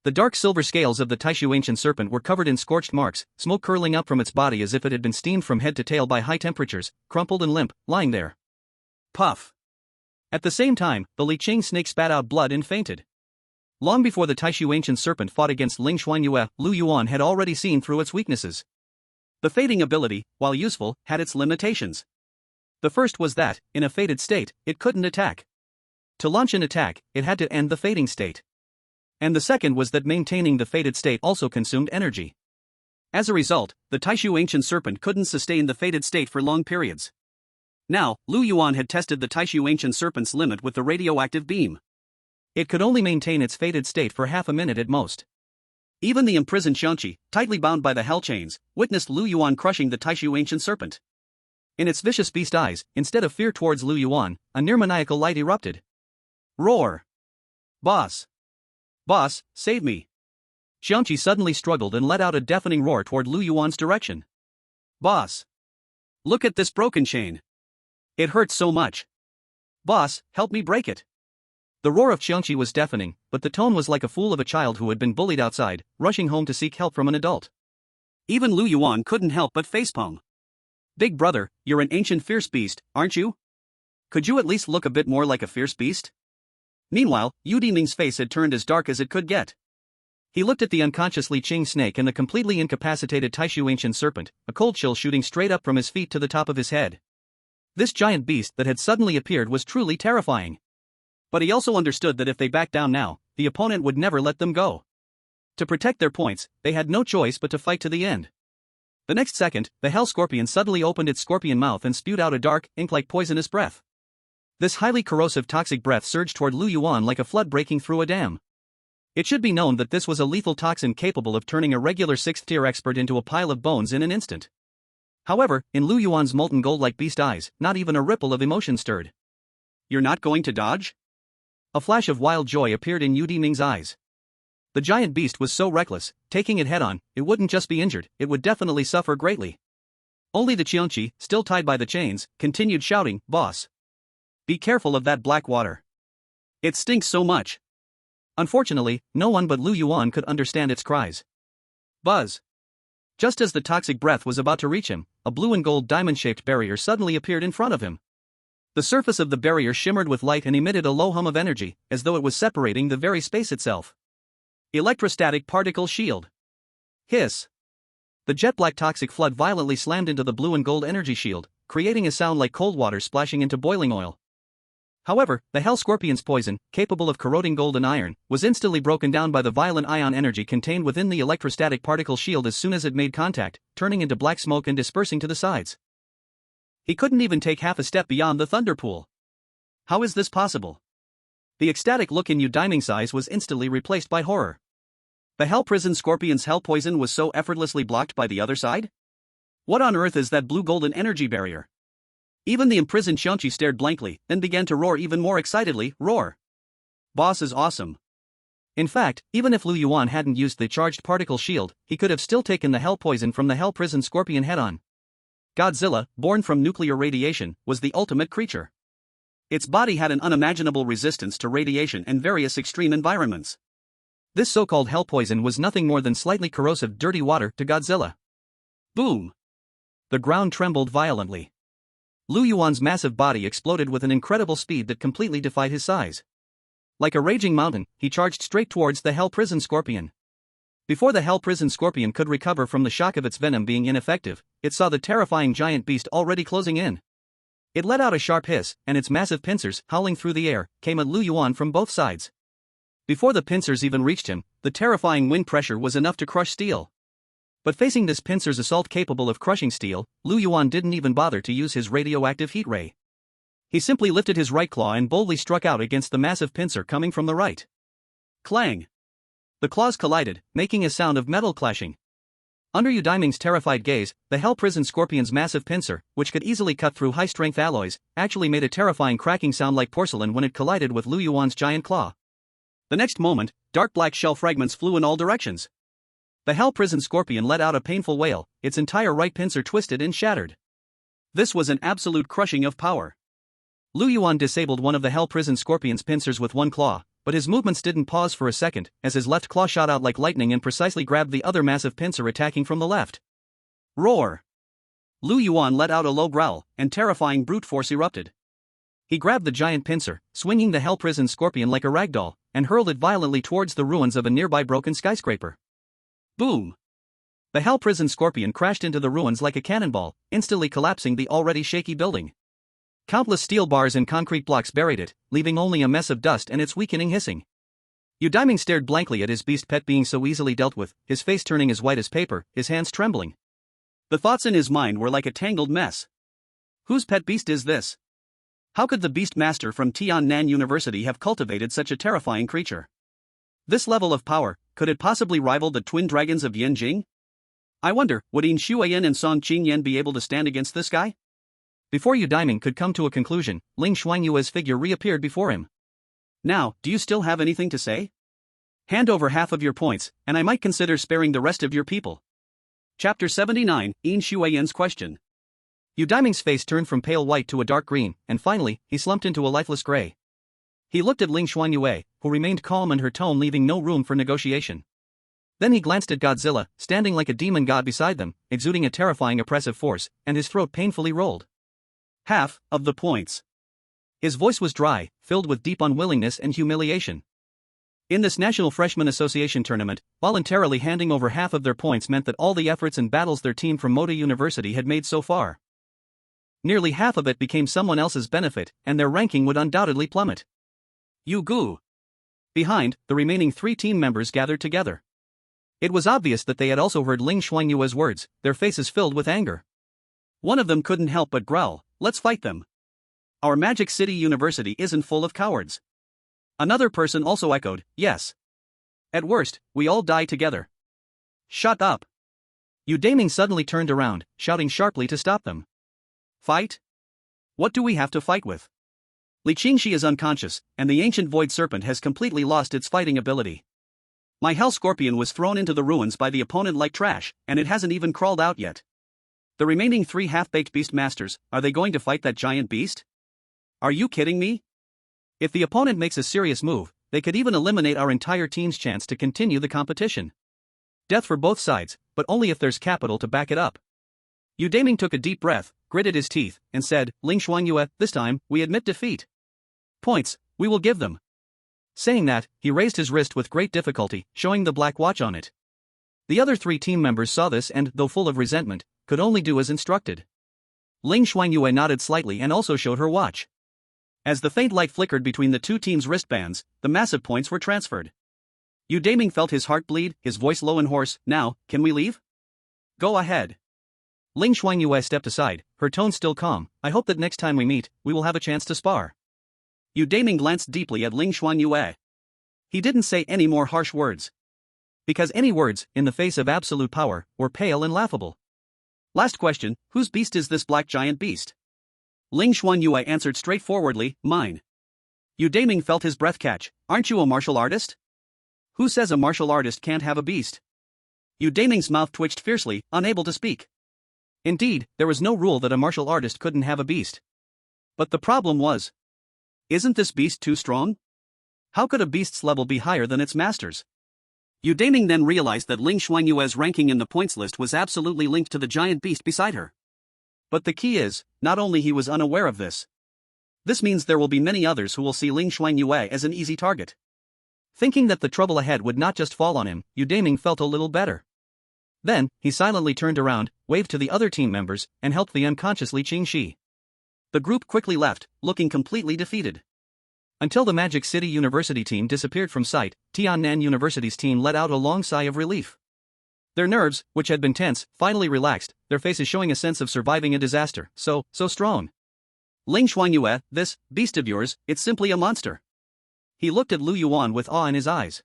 The dark silver scales of the Tai Su ancient serpent were covered in scorched marks, smoke curling up from its body as if it had been steamed from head to tail by high temperatures, crumpled and limp, lying there. Puff! At the same time, the Li Qing snake spat out blood and fainted. Long before the Tai Su ancient serpent fought against Ling Shuangyue, Lu Yuan had already seen through its weaknesses. The fading ability, while useful, had its limitations. The first was that, in a faded state, it couldn't attack. To launch an attack, it had to end the fading state. And the second was that maintaining the faded state also consumed energy. As a result, the Tai Su ancient serpent couldn't sustain the faded state for long periods. Now, Lu Yuan had tested the Tai Su ancient serpent's limit with the radioactive beam. It could only maintain its faded state for half a minute at most. Even the imprisoned Xiangqi, tightly bound by the hell chains, witnessed Lu Yuan crushing the Taishu ancient serpent. In its vicious beast eyes, instead of fear towards Lu Yuan, a near-maniacal light erupted. Roar! Boss! Boss, save me! Xiangqi suddenly struggled and let out a deafening roar toward Lu Yuan's direction. Boss! Look at this broken chain! It hurts so much! Boss, help me break it! The roar of Xiangqi was deafening, but the tone was like a fool of a child who had been bullied outside, rushing home to seek help from an adult. Even Lu Yuan couldn't help but facepalm. Big brother, you're an ancient fierce beast, aren't you? Could you at least look a bit more like a fierce beast? Meanwhile, Yu Diming's face had turned as dark as it could get. He looked at the unconscious Li Qing snake and the completely incapacitated Taishu ancient serpent, a cold chill shooting straight up from his feet to the top of his head. This giant beast that had suddenly appeared was truly terrifying. But he also understood that if they backed down now, the opponent would never let them go. To protect their points, they had no choice but to fight to the end. The next second, the Hell Scorpion suddenly opened its scorpion mouth and spewed out a dark, ink-like poisonous breath. This highly corrosive toxic breath surged toward Lu Yuan like a flood breaking through a dam. It should be known that this was a lethal toxin capable of turning a regular 6th-tier expert into a pile of bones in an instant. However, in Lu Yuan's molten gold-like beast eyes, not even a ripple of emotion stirred. You're not going to dodge? A flash of wild joy appeared in Yu Diming's eyes. The giant beast was so reckless, taking it head-on, it wouldn't just be injured, it would definitely suffer greatly. Only the Qiangqi, still tied by the chains, continued shouting, "Boss! Be careful of that black water. It stinks so much." Unfortunately, no one but Lu Yuan could understand its cries. Buzz! Just as the toxic breath was about to reach him, a blue and gold diamond-shaped barrier suddenly appeared in front of him. The surface of the barrier shimmered with light and emitted a low hum of energy, as though it was separating the very space itself. Electrostatic particle shield. Hiss! The jet-black toxic flood violently slammed into the blue and gold energy shield, creating a sound like cold water splashing into boiling oil. However, the Hell Scorpion's poison, capable of corroding gold and iron, was instantly broken down by the violent ion energy contained within the electrostatic particle shield as soon as it made contact, turning into black smoke and dispersing to the sides. He couldn't even take half a step beyond the thunder pool. How is this possible? The ecstatic look in Yu Diming's eyes was instantly replaced by horror. The Hell Prison Scorpion's hell poison was so effortlessly blocked by the other side? What on earth is that blue golden energy barrier? Even the imprisoned Xiangqi stared blankly, then began to roar even more excitedly, roar. Boss is awesome. In fact, even if Lu Yuan hadn't used the charged particle shield, he could have still taken the hell poison from the Hell Prison Scorpion head-on. Godzilla, born from nuclear radiation, was the ultimate creature. Its body had an unimaginable resistance to radiation and various extreme environments. This so-called hell poison was nothing more than slightly corrosive dirty water to Godzilla. Boom! The ground trembled violently. Lu Yuan's massive body exploded with an incredible speed that completely defied his size. Like a raging mountain, he charged straight towards the Hell Prison Scorpion. Before the Hell Prison Scorpion could recover from the shock of its venom being ineffective, it saw the terrifying giant beast already closing in. It let out a sharp hiss, and its massive pincers, howling through the air, came at Lu Yuan from both sides. Before the pincers even reached him, the terrifying wind pressure was enough to crush steel. But facing this pincer's assault capable of crushing steel, Lu Yuan didn't even bother to use his radioactive heat ray. He simply lifted his right claw and boldly struck out against the massive pincer coming from the right. Clang! The claws collided, making a sound of metal clashing. Under Yu Diming's terrified gaze, the Hell Prison Scorpion's massive pincer, which could easily cut through high-strength alloys, actually made a terrifying cracking sound like porcelain when it collided with Lu Yuan's giant claw. The next moment, dark black shell fragments flew in all directions. The Hell Prison Scorpion let out a painful wail, its entire right pincer twisted and shattered. This was an absolute crushing of power. Lu Yuan disabled one of the Hell Prison Scorpion's pincers with one claw, but his movements didn't pause for a second, as his left claw shot out like lightning and precisely grabbed the other massive pincer attacking from the left. Roar! Lu Yuan let out a low growl, and terrifying brute force erupted. He grabbed the giant pincer, swinging the Hell Prison Scorpion like a ragdoll, and hurled it violently towards the ruins of a nearby broken skyscraper. Boom! The Hell Prison Scorpion crashed into the ruins like a cannonball, instantly collapsing the already shaky building. Countless steel bars and concrete blocks buried it, leaving only a mess of dust and its weakening hissing. Yu Diming stared blankly at his beast pet being so easily dealt with, his face turning as white as paper, his hands trembling. The thoughts in his mind were like a tangled mess. Whose pet beast is this? How could the beast master from Tiannan University have cultivated such a terrifying creature? This level of power, could it possibly rival the twin dragons of Yanjing? I wonder, would Yin Shuyan and Song Qingyan be able to stand against this guy? Before Yu Daiming could come to a conclusion, Ling Shuangyue's figure reappeared before him. Now, do you still have anything to say? Hand over half of your points, and I might consider sparing the rest of your people. Chapter 79, Yin Shuyan's question. Yu Daiming's face turned from pale white to a dark green, and finally, he slumped into a lifeless gray. He looked at Ling Shuangyue, who remained calm and her tone leaving no room for negotiation. Then he glanced at Godzilla, standing like a demon god beside them, exuding a terrifying oppressive force, and his throat painfully rolled. Half of the points. His voice was dry, filled with deep unwillingness and humiliation. In this National Freshman Association tournament, voluntarily handing over half of their points meant that all the efforts and battles their team from Mota University had made so far, nearly half of it became someone else's benefit, and their ranking would undoubtedly plummet. Yu Gu. Behind, the remaining 3 team members gathered together. It was obvious that they had also heard Ling Shuangyue's words, their faces filled with anger. One of them couldn't help but growl, "Let's fight them. Our Magic City University isn't full of cowards." Another person also echoed, "Yes. At worst, we all die together." "Shut up." Yu Daiming suddenly turned around, shouting sharply to stop them. "Fight? What do we have to fight with? Li Qingxi is unconscious, and the ancient void serpent has completely lost its fighting ability. My hell scorpion was thrown into the ruins by the opponent like trash, and it hasn't even crawled out yet. The remaining 3 half-baked beast masters, are they going to fight that giant beast? Are you kidding me? If the opponent makes a serious move, they could even eliminate our entire team's chance to continue the competition. Death for both sides, but only if there's capital to back it up." Yu Daiming took a deep breath, gritted his teeth, and said, "Ling Shuangyue, this time, we admit defeat. Points, we will give them." Saying that, he raised his wrist with great difficulty, showing the black watch on it. The other 3 team members saw this and, though full of resentment, could only do as instructed. Ling Shuangyue nodded slightly and also showed her watch. As the faint light flickered between the 2 teams' wristbands, the massive points were transferred. Yu Daiming felt his heart bleed, his voice low and hoarse. "Now, can we leave?" "Go ahead." Ling Shuangyue stepped aside, her tone still calm. "I hope that next time we meet, we will have a chance to spar." Yu Daiming glanced deeply at Ling Shuangyue. He didn't say any more harsh words. Because any words, in the face of absolute power, were pale and laughable. "Last question, whose beast is this black giant beast?" Ling Shuangyue answered straightforwardly, "Mine." Yu Daiming felt his breath catch. "Aren't you a martial artist? Who says a martial artist can't have a beast?" Yu Daiming's mouth twitched fiercely, unable to speak. Indeed, there was no rule that a martial artist couldn't have a beast. But the problem was, isn't this beast too strong? How could a beast's level be higher than its master's? Yu Daiming then realized that Ling Shuangyue's ranking in the points list was absolutely linked to the giant beast beside her. But the key is, not only he was unaware of this. This means there will be many others who will see Ling Shuangyue as an easy target. Thinking that the trouble ahead would not just fall on him, Yu Daiming felt a little better. Then, he silently turned around, waved to the other team members, and helped the unconscious Li Qingxi. The group quickly left, looking completely defeated. Until the Magic City University team disappeared from sight, Tiannan University's team let out a long sigh of relief. Their nerves, which had been tense, finally relaxed, their faces showing a sense of surviving a disaster. So strong. "Ling Shuangyue, this beast of yours, it's simply a monster." He looked at Lu Yuan with awe in his eyes.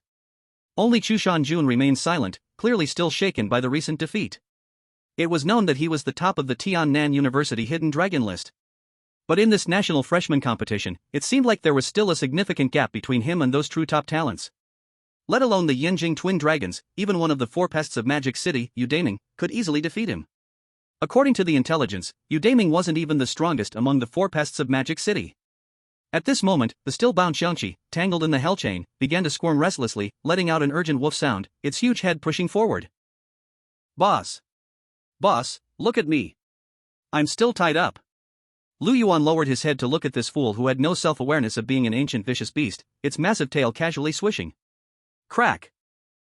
Only Chu Shanjun remained silent, clearly still shaken by the recent defeat. It was known that he was the top of the Tiannan University Hidden Dragon list. But in this national freshman competition, it seemed like there was still a significant gap between him and those true top talents. Let alone the Yanjing twin dragons, even one of the 4 pests of Magic City, Yu Daiming, could easily defeat him. According to the intelligence, Yu Daiming wasn't even the strongest among the 4 pests of Magic City. At this moment, the still-bound Xiangqi, tangled in the hell chain, began to squirm restlessly, letting out an urgent wolf sound, its huge head pushing forward. Boss, look at me. I'm still tied up." Lu Yuan lowered his head to look at this fool who had no self-awareness of being an ancient vicious beast, its massive tail casually swishing. Crack!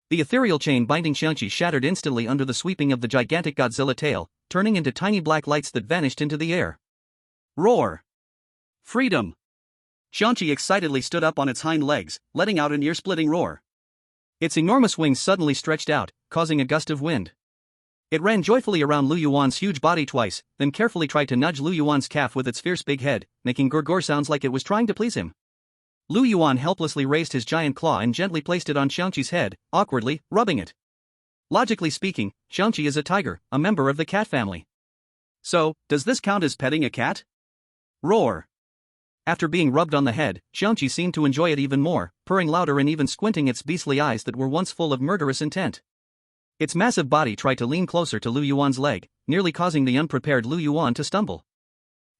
The ethereal chain binding Xiangqi shattered instantly under the sweeping of the gigantic Godzilla tail, turning into tiny black lights that vanished into the air. Roar! Freedom! Xiangqi excitedly stood up on its hind legs, letting out an ear-splitting roar. Its enormous wings suddenly stretched out, causing a gust of wind. It ran joyfully around Lu Yuan's huge body twice, then carefully tried to nudge Lu Yuan's calf with its fierce big head, making gurgur sounds like it was trying to please him. Lu Yuan helplessly raised his giant claw and gently placed it on Xiangqi's head, awkwardly, rubbing it. Logically speaking, Xiangqi is a tiger, a member of the cat family. So, does this count as petting a cat? Roar. After being rubbed on the head, Xiangqi seemed to enjoy it even more, purring louder and even squinting its beastly eyes that were once full of murderous intent. Its massive body tried to lean closer to Lu Yuan's leg, nearly causing the unprepared Lu Yuan to stumble.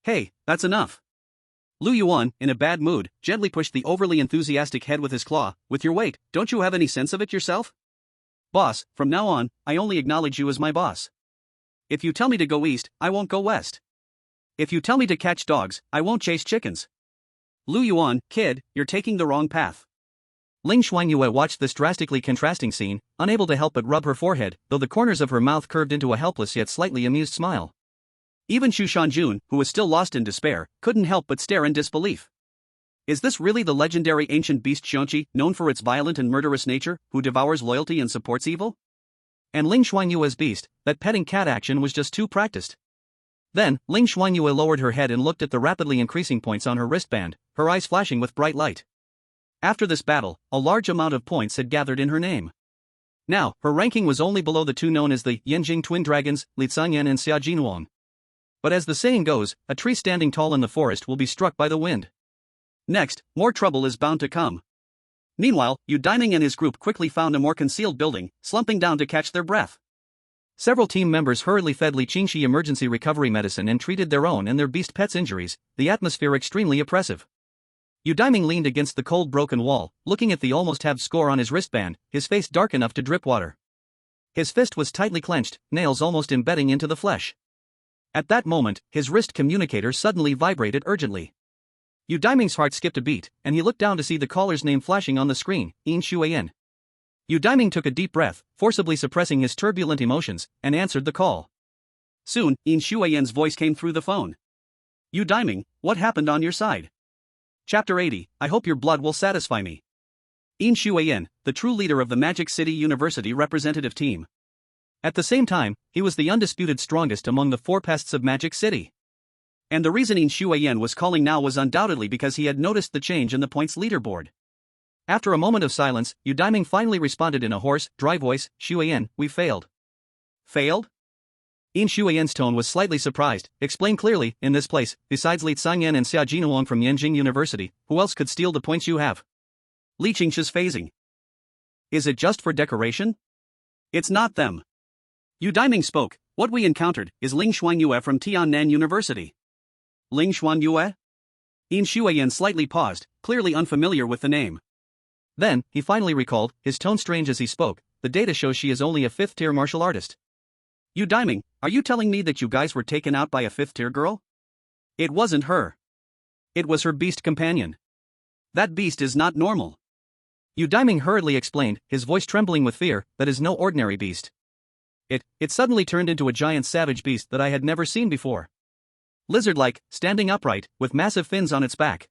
Hey, that's enough. Lu Yuan, in a bad mood, gently pushed the overly enthusiastic head with his claw. With your weight, don't you have any sense of it yourself? Boss, from now on, I only acknowledge you as my boss. If you tell me to go east, I won't go west. If you tell me to catch dogs, I won't chase chickens. Lu Yuan, kid, you're taking the wrong path. Ling Shuangyue watched this drastically contrasting scene, unable to help but rub her forehead, though the corners of her mouth curved into a helpless yet slightly amused smile. Even Shu Shanjun, who was still lost in despair, couldn't help but stare in disbelief. Is this really the legendary ancient beast Xiangqi, known for its violent and murderous nature, who devours loyalty and supports evil? And Ling Shuangyue's beast, that petting cat action was just too practiced. Then, Ling Shuangyue lowered her head and looked at the rapidly increasing points on her wristband, her eyes flashing with bright light. After this battle, a large amount of points had gathered in her name. Now, her ranking was only below the two known as the Yanjing Twin Dragons, Li Tsangyan and Xia Jinwang. But as the saying goes, a tree standing tall in the forest will be struck by the wind. Next, more trouble is bound to come. Meanwhile, Yu Daiming and his group quickly found a more concealed building, slumping down to catch their breath. Several team members hurriedly fed Li Qingxi emergency recovery medicine and treated their own and their beast pets' injuries, the atmosphere extremely oppressive. Yu Daiming leaned against the cold broken wall, looking at the almost halved score on his wristband, his face dark enough to drip water. His fist was tightly clenched, nails almost embedding into the flesh. At that moment, his wrist communicator suddenly vibrated urgently. Yu Daiming's heart skipped a beat, and he looked down to see the caller's name flashing on the screen, Yin Shuayan. Yu Daiming took a deep breath, forcibly suppressing his turbulent emotions, and answered the call. Soon, Yin Shuayan's voice came through the phone. Yu Daiming, what happened on your side? Chapter 80, I hope your blood will satisfy me. Yin Shuayan, the true leader of the Magic City University representative team. At the same time, he was the undisputed strongest among the four pests of Magic City. And the reason Yin Shuayan was calling now was undoubtedly because he had noticed the change in the points leaderboard. After a moment of silence, Yu Daiming finally responded in a hoarse, dry voice, Shuayan, we failed. Failed? Yin Shuayan's tone was slightly surprised. Explain clearly, in this place, besides Li Tsangyan and Xia Jinwang from Yanjing University, who else could steal the points you have? Li Qingxi's phasing. Is it just for decoration? It's not them. Yu Daiming spoke. What we encountered is Ling Shuangyue from Tiannan University. Ling Shuangyue? Yin Shuayan slightly paused, clearly unfamiliar with the name. Then, he finally recalled, his tone strange as he spoke, the data shows she is only a 5th-tier martial artist. Yu Daiming, are you telling me that you guys were taken out by a 5th-tier girl? It wasn't her. It was her beast companion. That beast is not normal. Yu Daiming hurriedly explained, his voice trembling with fear, that is no ordinary beast. It suddenly turned into a giant savage beast that I had never seen before. Lizard-like, standing upright, with massive fins on its back.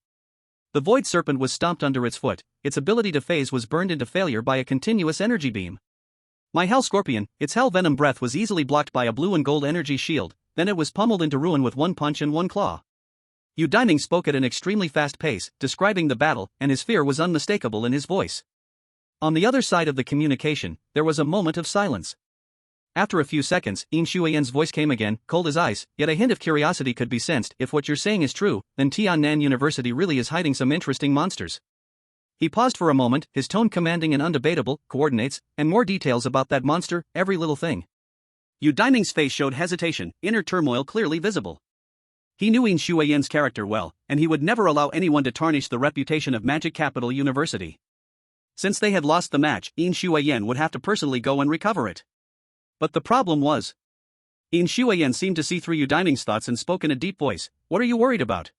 The void serpent was stomped under its foot, its ability to phase was burned into failure by a continuous energy beam. My hell scorpion, its hell venom breath was easily blocked by a blue and gold energy shield, then it was pummeled into ruin with one punch and one claw. Yu Daiming spoke at an extremely fast pace, describing the battle, and his fear was unmistakable in his voice. On the other side of the communication, there was a moment of silence. After a few seconds, Yin Shuayan's voice came again, cold as ice, yet a hint of curiosity could be sensed. If what you're saying is true, then Tiannan University really is hiding some interesting monsters. He paused for a moment, his tone commanding and undebatable, coordinates, and more details about that monster, every little thing. Yu Daiming's face showed hesitation, inner turmoil clearly visible. He knew Yin Shuayan's character well, and he would never allow anyone to tarnish the reputation of Magic Capital University. Since they had lost the match, Yin Shuayan would have to personally go and recover it. But the problem was, Yin Shuayan seemed to see through Yu Daiming's thoughts and spoke in a deep voice. What are you worried about?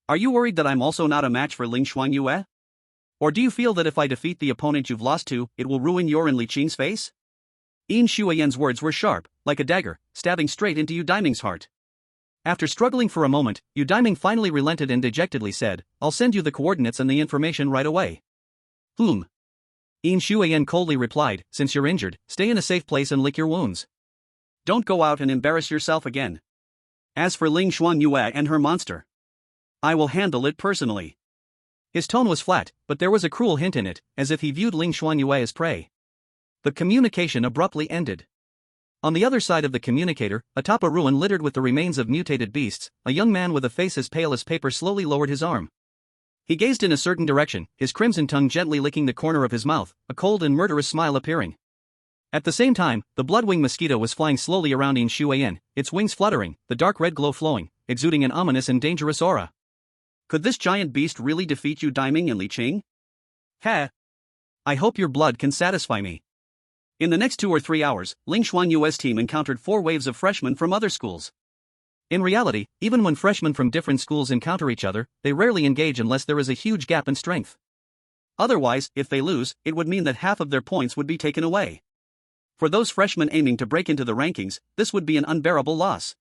Are you worried that I'm also not a match for Ling Shuangyue? Or do you feel that if I defeat the opponent you've lost to, it will ruin your and Li Qing's face? Yin Shuayan's words were sharp, like a dagger, stabbing straight into Yu Daiming's heart. After struggling for a moment, Yu Daiming finally relented and dejectedly said, I'll send you the coordinates and the information right away. Yin Shuayan coldly replied, since you're injured, stay in a safe place and lick your wounds. Don't go out and embarrass yourself again. As for Ling Shuangyue and her monster, I will handle it personally. His tone was flat, but there was a cruel hint in it, as if he viewed Ling Shuangyue as prey. The communication abruptly ended. On the other side of the communicator, atop a ruin littered with the remains of mutated beasts, a young man with a face as pale as paper slowly lowered his arm. He gazed in a certain direction, his crimson tongue gently licking the corner of his mouth, a cold and murderous smile appearing. At the same time, the blood-winged mosquito was flying slowly around Ling Shuangyue, its wings fluttering, the dark red glow flowing, exuding an ominous and dangerous aura. Could this giant beast really defeat you, Taming and Li Qing? Ha! I hope your blood can satisfy me. In the next 2 or 3 hours, Ling Shuangyue's team encountered 4 waves of freshmen from other schools. In reality, even when freshmen from different schools encounter each other, they rarely engage unless there is a huge gap in strength. Otherwise, if they lose, it would mean that half of their points would be taken away. For those freshmen aiming to break into the rankings, this would be an unbearable loss.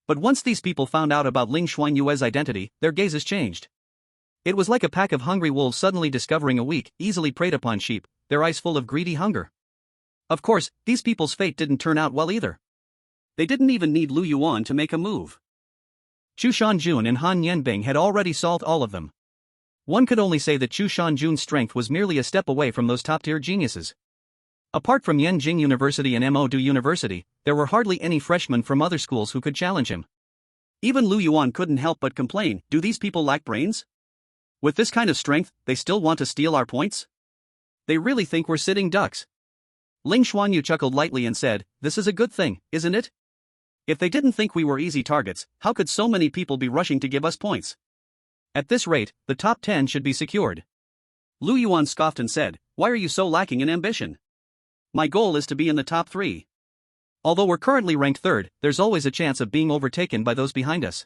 But once these people found out about Ling Shuangyue's identity, their gazes changed. It was like a pack of hungry wolves suddenly discovering a weak, easily preyed upon sheep, their eyes full of greedy hunger. Of course, these people's fate didn't turn out well either. They didn't even need Lu Yuan to make a move. Chu Shanjun and Han Yanbing had already solved all of them. One could only say that Chu Shanjun's strength was merely a step away from those top-tier geniuses. Apart from Yanjing University and Modu University, there were hardly any freshmen from other schools who could challenge him. Even Lu Yuan couldn't help but complain, do these people lack brains? With this kind of strength, they still want to steal our points? They really think we're sitting ducks. Ling Shuangyue chuckled lightly and said, this is a good thing, isn't it? If they didn't think we were easy targets, how could so many people be rushing to give us points? At this rate, the top 10 should be secured. Lu Yuan scoffed and said, why are you so lacking in ambition? My goal is to be in the top 3. Although we're currently ranked 3rd, there's always a chance of being overtaken by those behind us.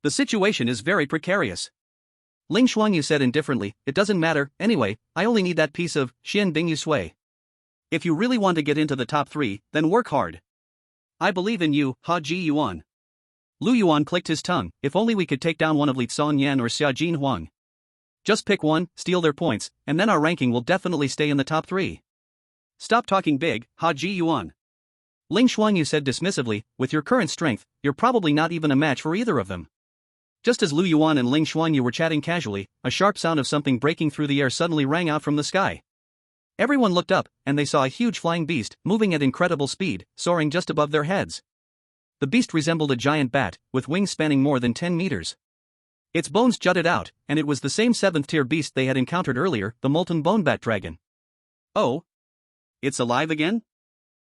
The situation is very precarious. Ling Shuangyue said indifferently, it doesn't matter, anyway, I only need that piece of Xian Bing Yusui. If you really want to get into the top 3, then work hard. I believe in you, Haji Yuan. Lu Yuan clicked his tongue, if only we could take down one of Li Tsongyan or Xia Jin Huang. Just pick one, steal their points, and then our ranking will definitely stay in the top 3. Stop talking big, Haji Yuan. Ling Shuangyue said dismissively, with your current strength, you're probably not even a match for either of them. Just as Lu Yuan and Ling Shuangyue were chatting casually, a sharp sound of something breaking through the air suddenly rang out from the sky. Everyone looked up, and they saw a huge flying beast, moving at incredible speed, soaring just above their heads. The beast resembled a giant bat, with wings spanning more than 10 meters. Its bones jutted out, and it was the same 7th-tier beast they had encountered earlier, the molten bone bat dragon. Oh? It's alive again?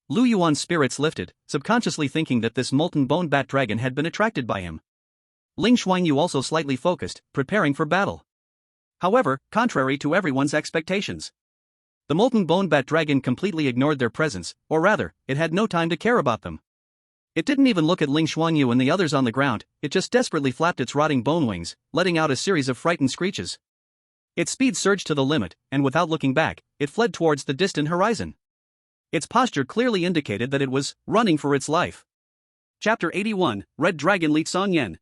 Lu Yuan's spirits lifted, subconsciously thinking that this molten bone bat dragon had been attracted by him. Ling Shuangyue also slightly focused, preparing for battle. However, contrary to everyone's expectations, the molten bone bat dragon completely ignored their presence, or rather, it had no time to care about them. It didn't even look at Ling Shuangyue and the others on the ground, it just desperately flapped its rotting bone wings, letting out a series of frightened screeches. Its speed surged to the limit, and without looking back, it fled towards the distant horizon. Its posture clearly indicated that it was running for its life. Chapter 81, Red Dragon Li Tsongyan.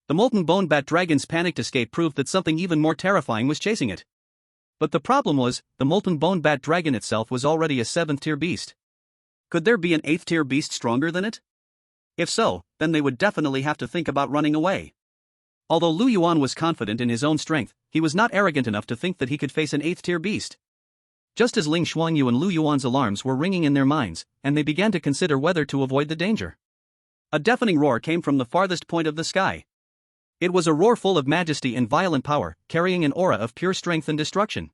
The molten bone bat dragon's panicked escape proved that something even more terrifying was chasing it. But the problem was, the molten bone bat dragon itself was already a 7th-tier beast. Could there be an 8th-tier beast stronger than it? If so, then they would definitely have to think about running away. Although Lu Yuan was confident in his own strength, he was not arrogant enough to think that he could face an 8th-tier beast. Just as Ling Shuangyue and Lu Yuan's alarms were ringing in their minds, and they began to consider whether to avoid the danger, a deafening roar came from the farthest point of the sky. It was a roar full of majesty and violent power, carrying an aura of pure strength and destruction.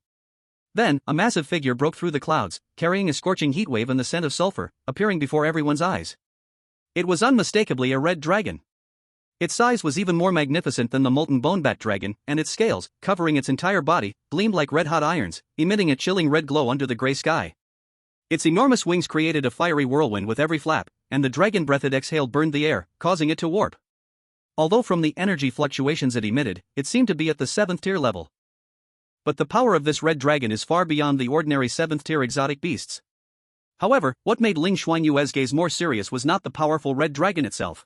Then, a massive figure broke through the clouds, carrying a scorching heatwave and the scent of sulfur, appearing before everyone's eyes. It was unmistakably a red dragon. Its size was even more magnificent than the molten bone bat dragon, and its scales, covering its entire body, gleamed like red-hot irons, emitting a chilling red glow under the gray sky. Its enormous wings created a fiery whirlwind with every flap, and the dragon breath it exhaled burned the air, causing it to warp. Although from the energy fluctuations it emitted, it seemed to be at the 7th-tier level. But the power of this red dragon is far beyond the ordinary 7th-tier exotic beasts. However, what made Ling Shuangyue's gaze more serious was not the powerful red dragon itself.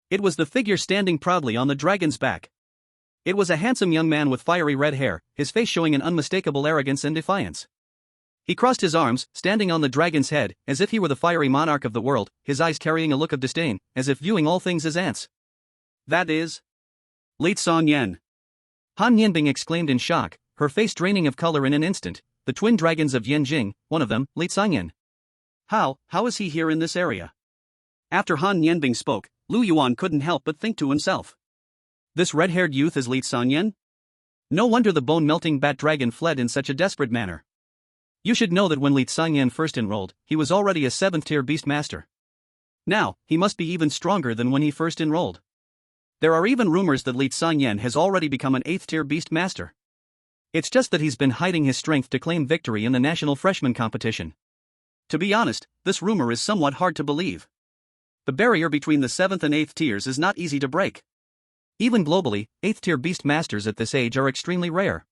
It was the figure standing proudly on the dragon's back. It was a handsome young man with fiery red hair, his face showing an unmistakable arrogance and defiance. He crossed his arms, standing on the dragon's head, as if he were the fiery monarch of the world, his eyes carrying a look of disdain, as if viewing all things as ants. That is Li Tsongyan. Han Yanbing exclaimed in shock, her face draining of color in an instant. The twin dragons of Yanjing, one of them, Li Sangyan. How is he here in this area? After Han Yanbing spoke, Lu Yuan couldn't help but think to himself. This red-haired youth is Li Sangyan? No wonder the bone-melting bat dragon fled in such a desperate manner. You should know that when Li Sangyan first enrolled, he was already a 7th-tier beast master. Now, he must be even stronger than when he first enrolled. There are even rumors that Li Sangyan has already become an 8th-tier beast master. It's just that he's been hiding his strength to claim victory in the national freshman competition. To be honest, this rumor is somewhat hard to believe. The barrier between the 7th and 8th tiers is not easy to break. Even globally, 8th-tier beast masters at this age are extremely rare.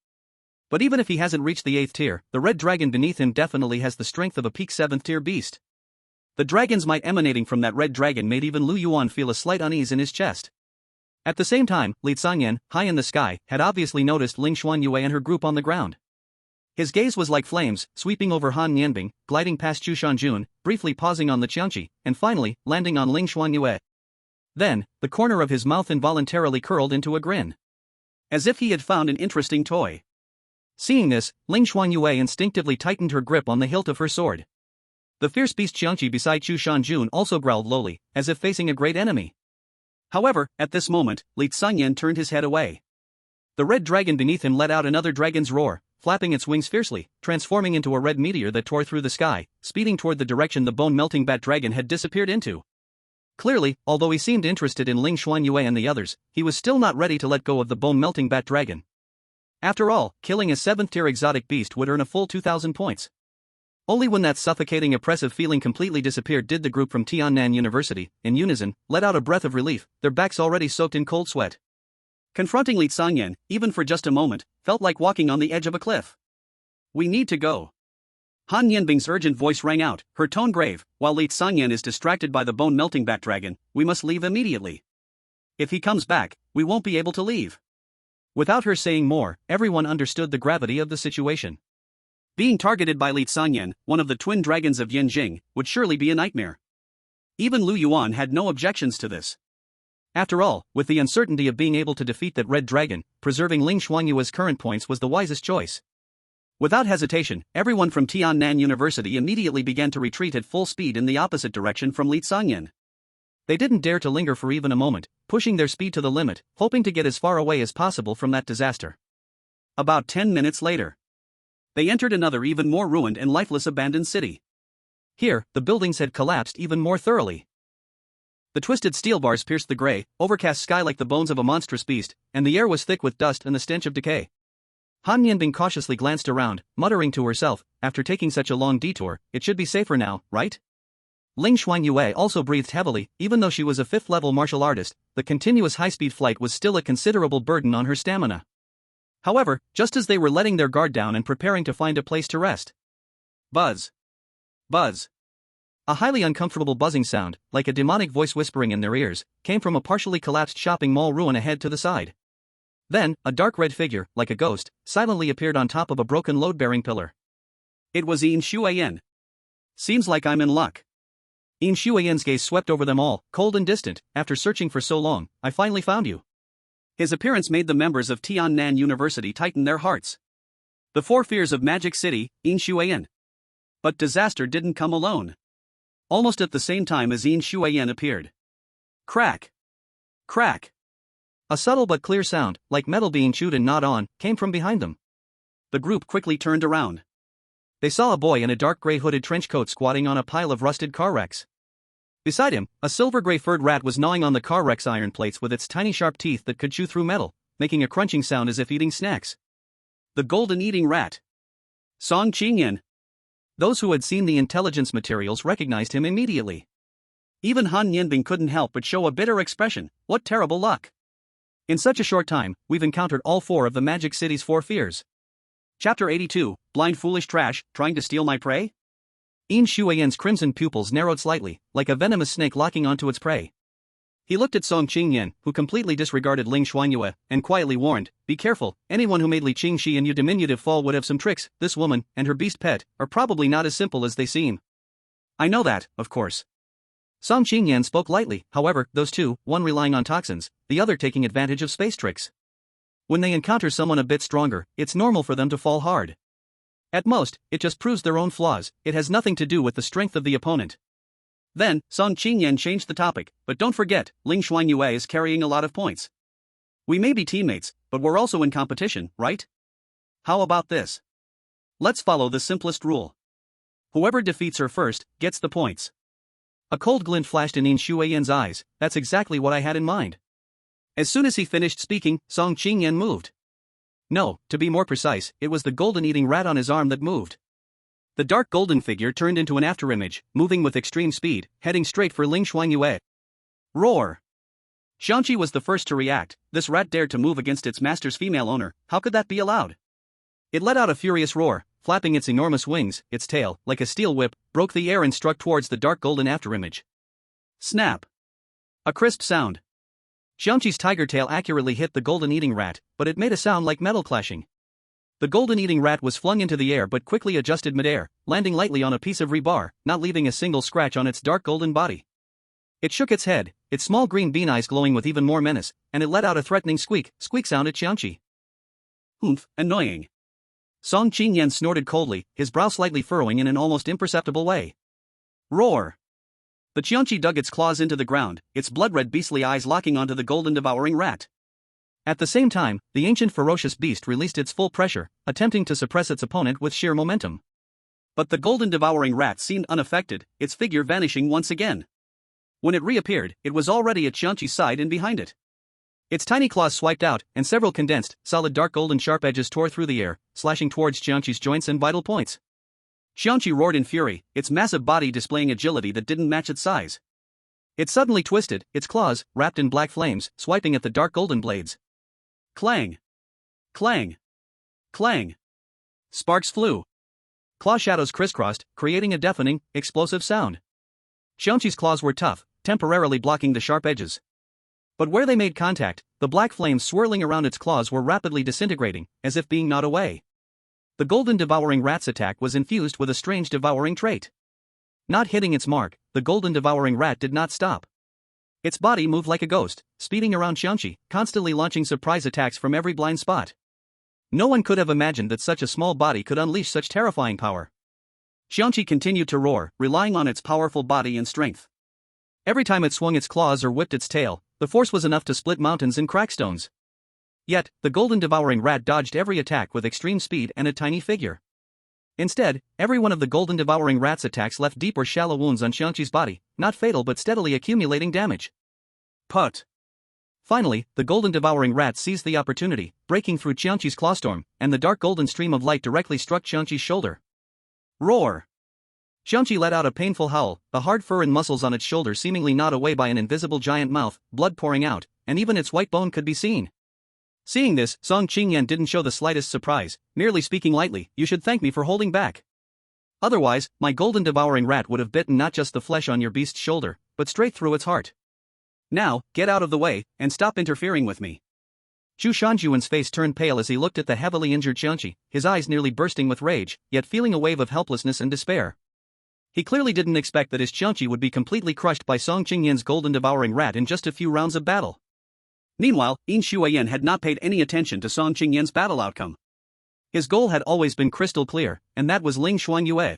But even if he hasn't reached the 8th tier, the red dragon beneath him definitely has the strength of a peak 7th-tier beast. The dragon's might emanating from that red dragon made even Lu Yuan feel a slight unease in his chest. At the same time, Li Sangyan, high in the sky, had obviously noticed Ling Shuangyue and her group on the ground. His gaze was like flames, sweeping over Han Yanbing, gliding past Chu Shanjun, briefly pausing on the Qiangqi, and finally, landing on Ling Shuangyue. Then, the corner of his mouth involuntarily curled into a grin. As if he had found an interesting toy. Seeing this, Ling Shuangyue instinctively tightened her grip on the hilt of her sword. The fierce beast Qiangqi beside Chu Shanjun also growled lowly, as if facing a great enemy. However, at this moment, Li Sangyan turned his head away. The red dragon beneath him let out another dragon's roar, flapping its wings fiercely, transforming into a red meteor that tore through the sky, speeding toward the direction the bone-melting bat dragon had disappeared into. Clearly, although he seemed interested in Ling Shuangyue and the others, he was still not ready to let go of the bone-melting bat dragon. After all, killing a 7th-tier exotic beast would earn a full 2,000 points. Only when that suffocating oppressive feeling completely disappeared did the group from Tiannan University, in unison, let out a breath of relief, their backs already soaked in cold sweat. Confronting Li Sangyan, even for just a moment, felt like walking on the edge of a cliff. We need to go. Han Yanbing's urgent voice rang out, her tone grave. While Li Sangyan is distracted by the bone-melting bat dragon, we must leave immediately. If he comes back, we won't be able to leave. Without her saying more, everyone understood the gravity of the situation. Being targeted by Li Sangyan, one of the twin dragons of Yanjing, would surely be a nightmare. Even Lu Yuan had no objections to this. After all, with the uncertainty of being able to defeat that red dragon, preserving Ling Shuangyue's current points was the wisest choice. Without hesitation, everyone from Tiannan University immediately began to retreat at full speed in the opposite direction from Li Sangyan. They didn't dare to linger for even a moment, pushing their speed to the limit, hoping to get as far away as possible from that disaster. About 10 minutes later, they entered another even more ruined and lifeless abandoned city. Here, the buildings had collapsed even more thoroughly. The twisted steel bars pierced the gray, overcast sky like the bones of a monstrous beast, and the air was thick with dust and the stench of decay. Han Yanbing cautiously glanced around, muttering to herself, after taking such a long detour, it should be safer now, right? Ling Shuangyue also breathed heavily. Even though she was a 5th-level martial artist, the continuous high-speed flight was still a considerable burden on her stamina. However, just as they were letting their guard down and preparing to find a place to rest. Buzz. Buzz. A highly uncomfortable buzzing sound, like a demonic voice whispering in their ears, came from a partially collapsed shopping mall ruin ahead to the side. Then, a dark red figure, like a ghost, silently appeared on top of a broken load-bearing pillar. It was Yin Shuyan. Seems like I'm in luck. Yin Shuyan's gaze swept over them all, cold and distant. After searching for so long, I finally found you. His appearance made the members of Tiannan University tighten their hearts. The 4 fears of Magic City, Yin Shuyan. But disaster didn't come alone. Almost at the same time as Yin Shuyan appeared. Crack. Crack. A subtle but clear sound, like metal being chewed and gnawed on, came from behind them. The group quickly turned around. They saw a boy in a dark gray hooded trench coat squatting on a pile of rusted car wrecks. Beside him, a silver-gray furred rat was gnawing on the car wreck's iron plates with its tiny sharp teeth that could chew through metal, making a crunching sound as if eating snacks. The golden eating rat. Song Qingyan. Those who had seen the intelligence materials recognized him immediately. Even Han Yanbing couldn't help but show a bitter expression. What terrible luck. In such a short time, we've encountered all 4 of the Magic City's 4 fears. Chapter 82, Blind Foolish Trash, Trying to Steal My Prey? Yin Shuyan's crimson pupils narrowed slightly, like a venomous snake locking onto its prey. He looked at Song Qingyan, who completely disregarded Ling Shuangyue, and quietly warned, be careful, anyone who made Li Qingxi and you diminutive fall would have some tricks. This woman, and her beast pet, are probably not as simple as they seem. I know that, of course. Song Qingyan spoke lightly. However, those two, one relying on toxins, the other taking advantage of space tricks. When they encounter someone a bit stronger, it's normal for them to fall hard. At most, it just proves their own flaws, it has nothing to do with the strength of the opponent. Then, Song Qingyan changed the topic, but don't forget, Ling Shuangyue is carrying a lot of points. We may be teammates, but we're also in competition, right? How about this? Let's follow the simplest rule. Whoever defeats her first, gets the points. A cold glint flashed in Ling Shuangyue's eyes. That's exactly what I had in mind. As soon as he finished speaking, Song Qingyan moved. No, to be more precise, it was the golden-eating rat on his arm that moved. The dark golden figure turned into an afterimage, moving with extreme speed, heading straight for Ling Shuangyue. Roar! Xiangqi was the first to react. This rat dared to move against its master's female owner. How could that be allowed? It let out a furious roar, flapping its enormous wings. Its tail, like a steel whip, broke the air and struck towards the dark golden afterimage. Snap! A crisp sound. Xiangqi's tiger tail accurately hit the golden-eating rat, but it made a sound like metal clashing. The golden-eating rat was flung into the air but quickly adjusted midair, landing lightly on a piece of rebar, not leaving a single scratch on its dark golden body. It shook its head, its small green bean eyes glowing with even more menace, and it let out a threatening squeak sound at Xiangqi. Oomph, annoying. Song Qingyan snorted coldly, his brow slightly furrowing in an almost imperceptible way. Roar! The Xiangqi dug its claws into the ground, its blood-red beastly eyes locking onto the golden devouring rat. At the same time, the ancient ferocious beast released its full pressure, attempting to suppress its opponent with sheer momentum. But the golden devouring rat seemed unaffected, its figure vanishing once again. When it reappeared, it was already at Xiangqi's side and behind it. Its tiny claws swiped out, and several condensed, solid dark golden sharp edges tore through the air, slashing towards Xiangqi's joints and vital points. Xiangqi roared in fury, its massive body displaying agility that didn't match its size. It suddenly twisted, its claws, wrapped in black flames, swiping at the dark golden blades. Clang! Clang! Clang! Sparks flew. Claw shadows crisscrossed, creating a deafening, explosive sound. Xiangqi's claws were tough, temporarily blocking the sharp edges. But where they made contact, the black flames swirling around its claws were rapidly disintegrating, as if being gnawed away. The golden devouring rat's attack was infused with a strange devouring trait. Not hitting its mark, the golden devouring rat did not stop. Its body moved like a ghost, speeding around Xiangqi, constantly launching surprise attacks from every blind spot. No one could have imagined that such a small body could unleash such terrifying power. Xiangqi continued to roar, relying on its powerful body and strength. Every time it swung its claws or whipped its tail, the force was enough to split mountains and crack stones. Yet, the golden devouring rat dodged every attack with extreme speed and a tiny figure. Instead, every one of the golden devouring rat's attacks left deep or shallow wounds on Xiangqi's body, not fatal but steadily accumulating damage. Put! Finally, the golden devouring rat seized the opportunity, breaking through Xiangqi's clawstorm, and the dark golden stream of light directly struck Xiangqi's shoulder. Roar! Xiangqi let out a painful howl, the hard fur and muscles on its shoulder seemingly gnawed away by an invisible giant mouth, blood pouring out, and even its white bone could be seen. Seeing this, Song Qingyan didn't show the slightest surprise, merely speaking lightly, "You should thank me for holding back. Otherwise, my golden devouring rat would have bitten not just the flesh on your beast's shoulder, but straight through its heart. Now, get out of the way, and stop interfering with me." Zhu Shanjuan's face turned pale as he looked at the heavily injured Xiangqi, his eyes nearly bursting with rage, yet feeling a wave of helplessness and despair. He clearly didn't expect that his Xiangqi would be completely crushed by Song Qingyan's golden devouring rat in just a few rounds of battle. Meanwhile, Yin Shuayan had not paid any attention to Song Qingyan's battle outcome. His goal had always been crystal clear, and that was Ling Shuangyue.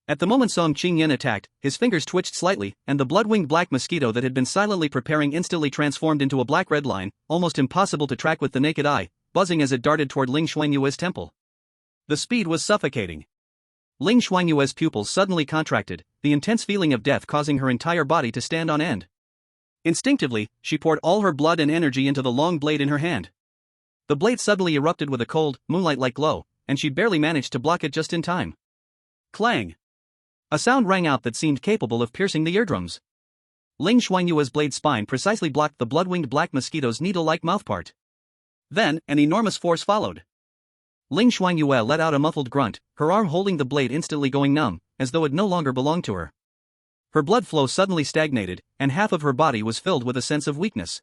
At the moment Song Qingyan attacked, his fingers twitched slightly, and the blood-winged black mosquito that had been silently preparing instantly transformed into a black red line, almost impossible to track with the naked eye, buzzing as it darted toward Ling Shuangyue's temple. The speed was suffocating. Ling Shuangyue's pupils suddenly contracted, the intense feeling of death causing her entire body to stand on end. Instinctively, she poured all her blood and energy into the long blade in her hand. The blade suddenly erupted with a cold, moonlight-like glow, and she barely managed to block it just in time. Clang! A sound rang out that seemed capable of piercing the eardrums. Ling Shuangyue's blade spine precisely blocked the blood-winged black mosquito's needle-like mouthpart. Then, an enormous force followed. Ling Shuangyue let out a muffled grunt, her arm holding the blade instantly going numb, as though it no longer belonged to her. Her blood flow suddenly stagnated, and half of her body was filled with a sense of weakness.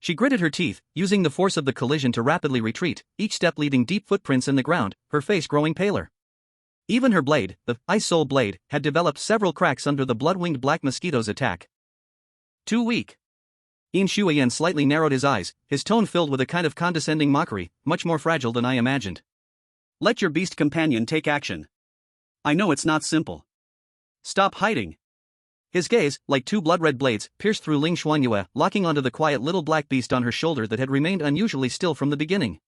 She gritted her teeth, using the force of the collision to rapidly retreat, each step leaving deep footprints in the ground, her face growing paler. Even her blade, the Ice Soul blade, had developed several cracks under the blood-winged black mosquito's attack. Too weak. Ling Shuangyue slightly narrowed his eyes, his tone filled with a kind of condescending mockery, much more fragile than I imagined. Let your beast companion take action. I know it's not simple. Stop hiding. His gaze, like two blood-red blades, pierced through Ling Shuangyue, locking onto the quiet little black beast on her shoulder that had remained unusually still from the beginning.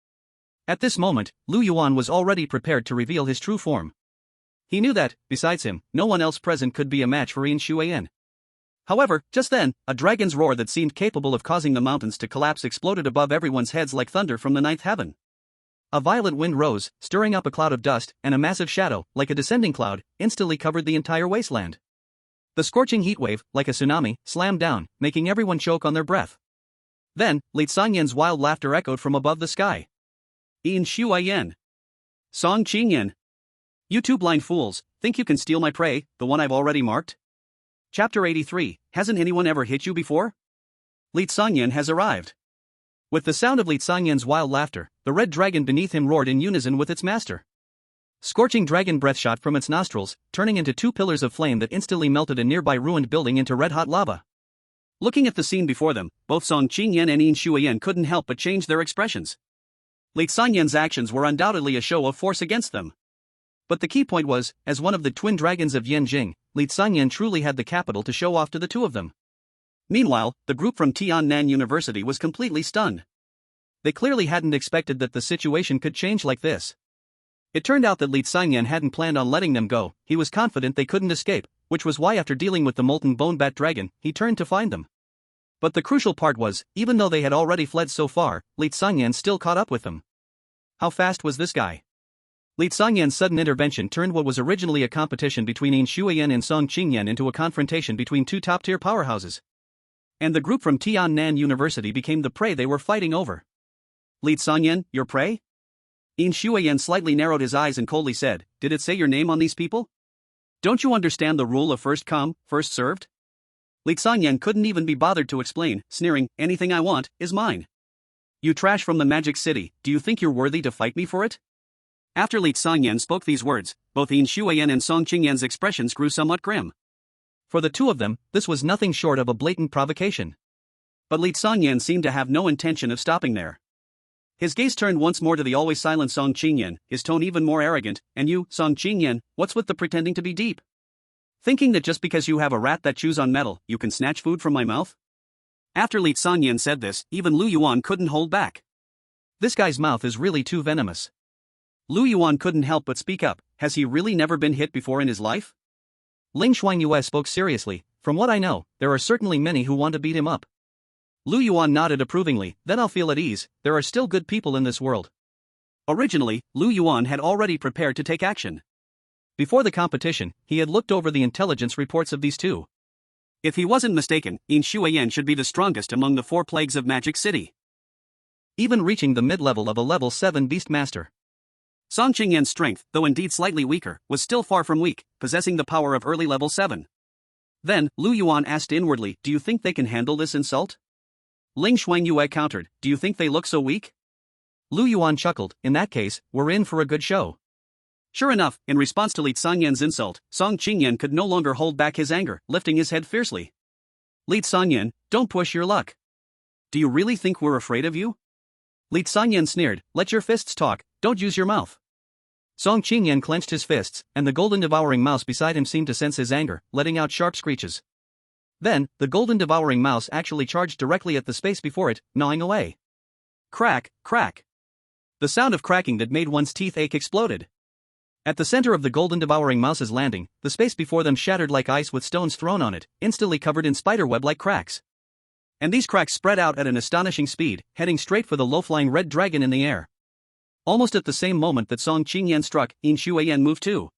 At this moment, Lu Yuan was already prepared to reveal his true form. He knew that, besides him, no one else present could be a match for Ling Shuangyue. However, just then, a dragon's roar that seemed capable of causing the mountains to collapse exploded above everyone's heads like thunder from the ninth heaven. A violent wind rose, stirring up a cloud of dust, and a massive shadow, like a descending cloud, instantly covered the entire wasteland. The scorching heatwave, like a tsunami, slammed down, making everyone choke on their breath. Then, Li Sangyan's wild laughter echoed from above the sky. Yin Shuayan. Song Qingyan. You two blind fools, think you can steal my prey, the one I've already marked? Chapter 83, hasn't anyone ever hit you before? Li Sangyan has arrived. With the sound of Li Sangyan's wild laughter, the red dragon beneath him roared in unison with its master. Scorching dragon breath shot from its nostrils, turning into two pillars of flame that instantly melted a nearby ruined building into red-hot lava. Looking at the scene before them, both Song Qingyan and Yin Shuayan couldn't help but change their expressions. Li Sangyan's actions were undoubtedly a show of force against them. But the key point was, as one of the twin dragons of Yanjing, Li Sangyan truly had the capital to show off to the two of them. Meanwhile, the group from Tiannan University was completely stunned. They clearly hadn't expected that the situation could change like this. It turned out that Li Sangyan hadn't planned on letting them go, he was confident they couldn't escape, which was why after dealing with the molten bone bat dragon, he turned to find them. But the crucial part was, even though they had already fled so far, Li Sangyan still caught up with them. How fast was this guy? Li Sangyan's sudden intervention turned what was originally a competition between Yin Shuayan and Song Qingyan into a confrontation between two top-tier powerhouses. And the group from Tiannan University became the prey they were fighting over. Li Sangyan, your prey? Yin Shuayan slightly narrowed his eyes and coldly said, did it say your name on these people? Don't you understand the rule of first come, first served? Li Sangyan couldn't even be bothered to explain, sneering, anything I want, is mine. You trash from the magic city, do you think you're worthy to fight me for it? After Li Sangyan spoke these words, both Yin Shuayan and Song Qingyan's expressions grew somewhat grim. For the two of them, this was nothing short of a blatant provocation. But Li Sangyan seemed to have no intention of stopping there. His gaze turned once more to the always silent Song Qingyan, his tone even more arrogant, and you, Song Qingyan, what's with the pretending to be deep? Thinking that just because you have a rat that chews on metal, you can snatch food from my mouth? After Li Sangyan said this, even Lu Yuan couldn't hold back. This guy's mouth is really too venomous. Lu Yuan couldn't help but speak up, has he really never been hit before in his life? Ling Shuangyue spoke seriously, from what I know, there are certainly many who want to beat him up. Lu Yuan nodded approvingly, then I'll feel at ease, there are still good people in this world. Originally, Lu Yuan had already prepared to take action. Before the competition, he had looked over the intelligence reports of these two. If he wasn't mistaken, Yin Shuayan should be the strongest among the 4 plagues of Magic City, even reaching the mid-level of a level 7 Beast Master. Song Qingyan's strength, though indeed slightly weaker, was still far from weak, possessing the power of early level 7. Then, Lu Yuan asked inwardly, do you think they can handle this insult? Ling Shuangyue countered, do you think they look so weak? Lu Yuan chuckled, in that case, we're in for a good show. Sure enough, in response to Li Sangyan's insult, Song Qingyan could no longer hold back his anger, lifting his head fiercely. Li Sangyan, don't push your luck. Do you really think we're afraid of you? Li Sangyan sneered, let your fists talk, don't use your mouth. Song Qingyan clenched his fists, and the golden devouring mouse beside him seemed to sense his anger, letting out sharp screeches. Then, the golden devouring mouse actually charged directly at the space before it, gnawing away. Crack, crack. The sound of cracking that made one's teeth ache exploded. At the center of the golden devouring mouse's landing, the space before them shattered like ice with stones thrown on it, instantly covered in spiderweb-like cracks. And these cracks spread out at an astonishing speed, heading straight for the low-flying red dragon in the air. Almost at the same moment that Song Qingyan struck, Yin Shuayan moved too.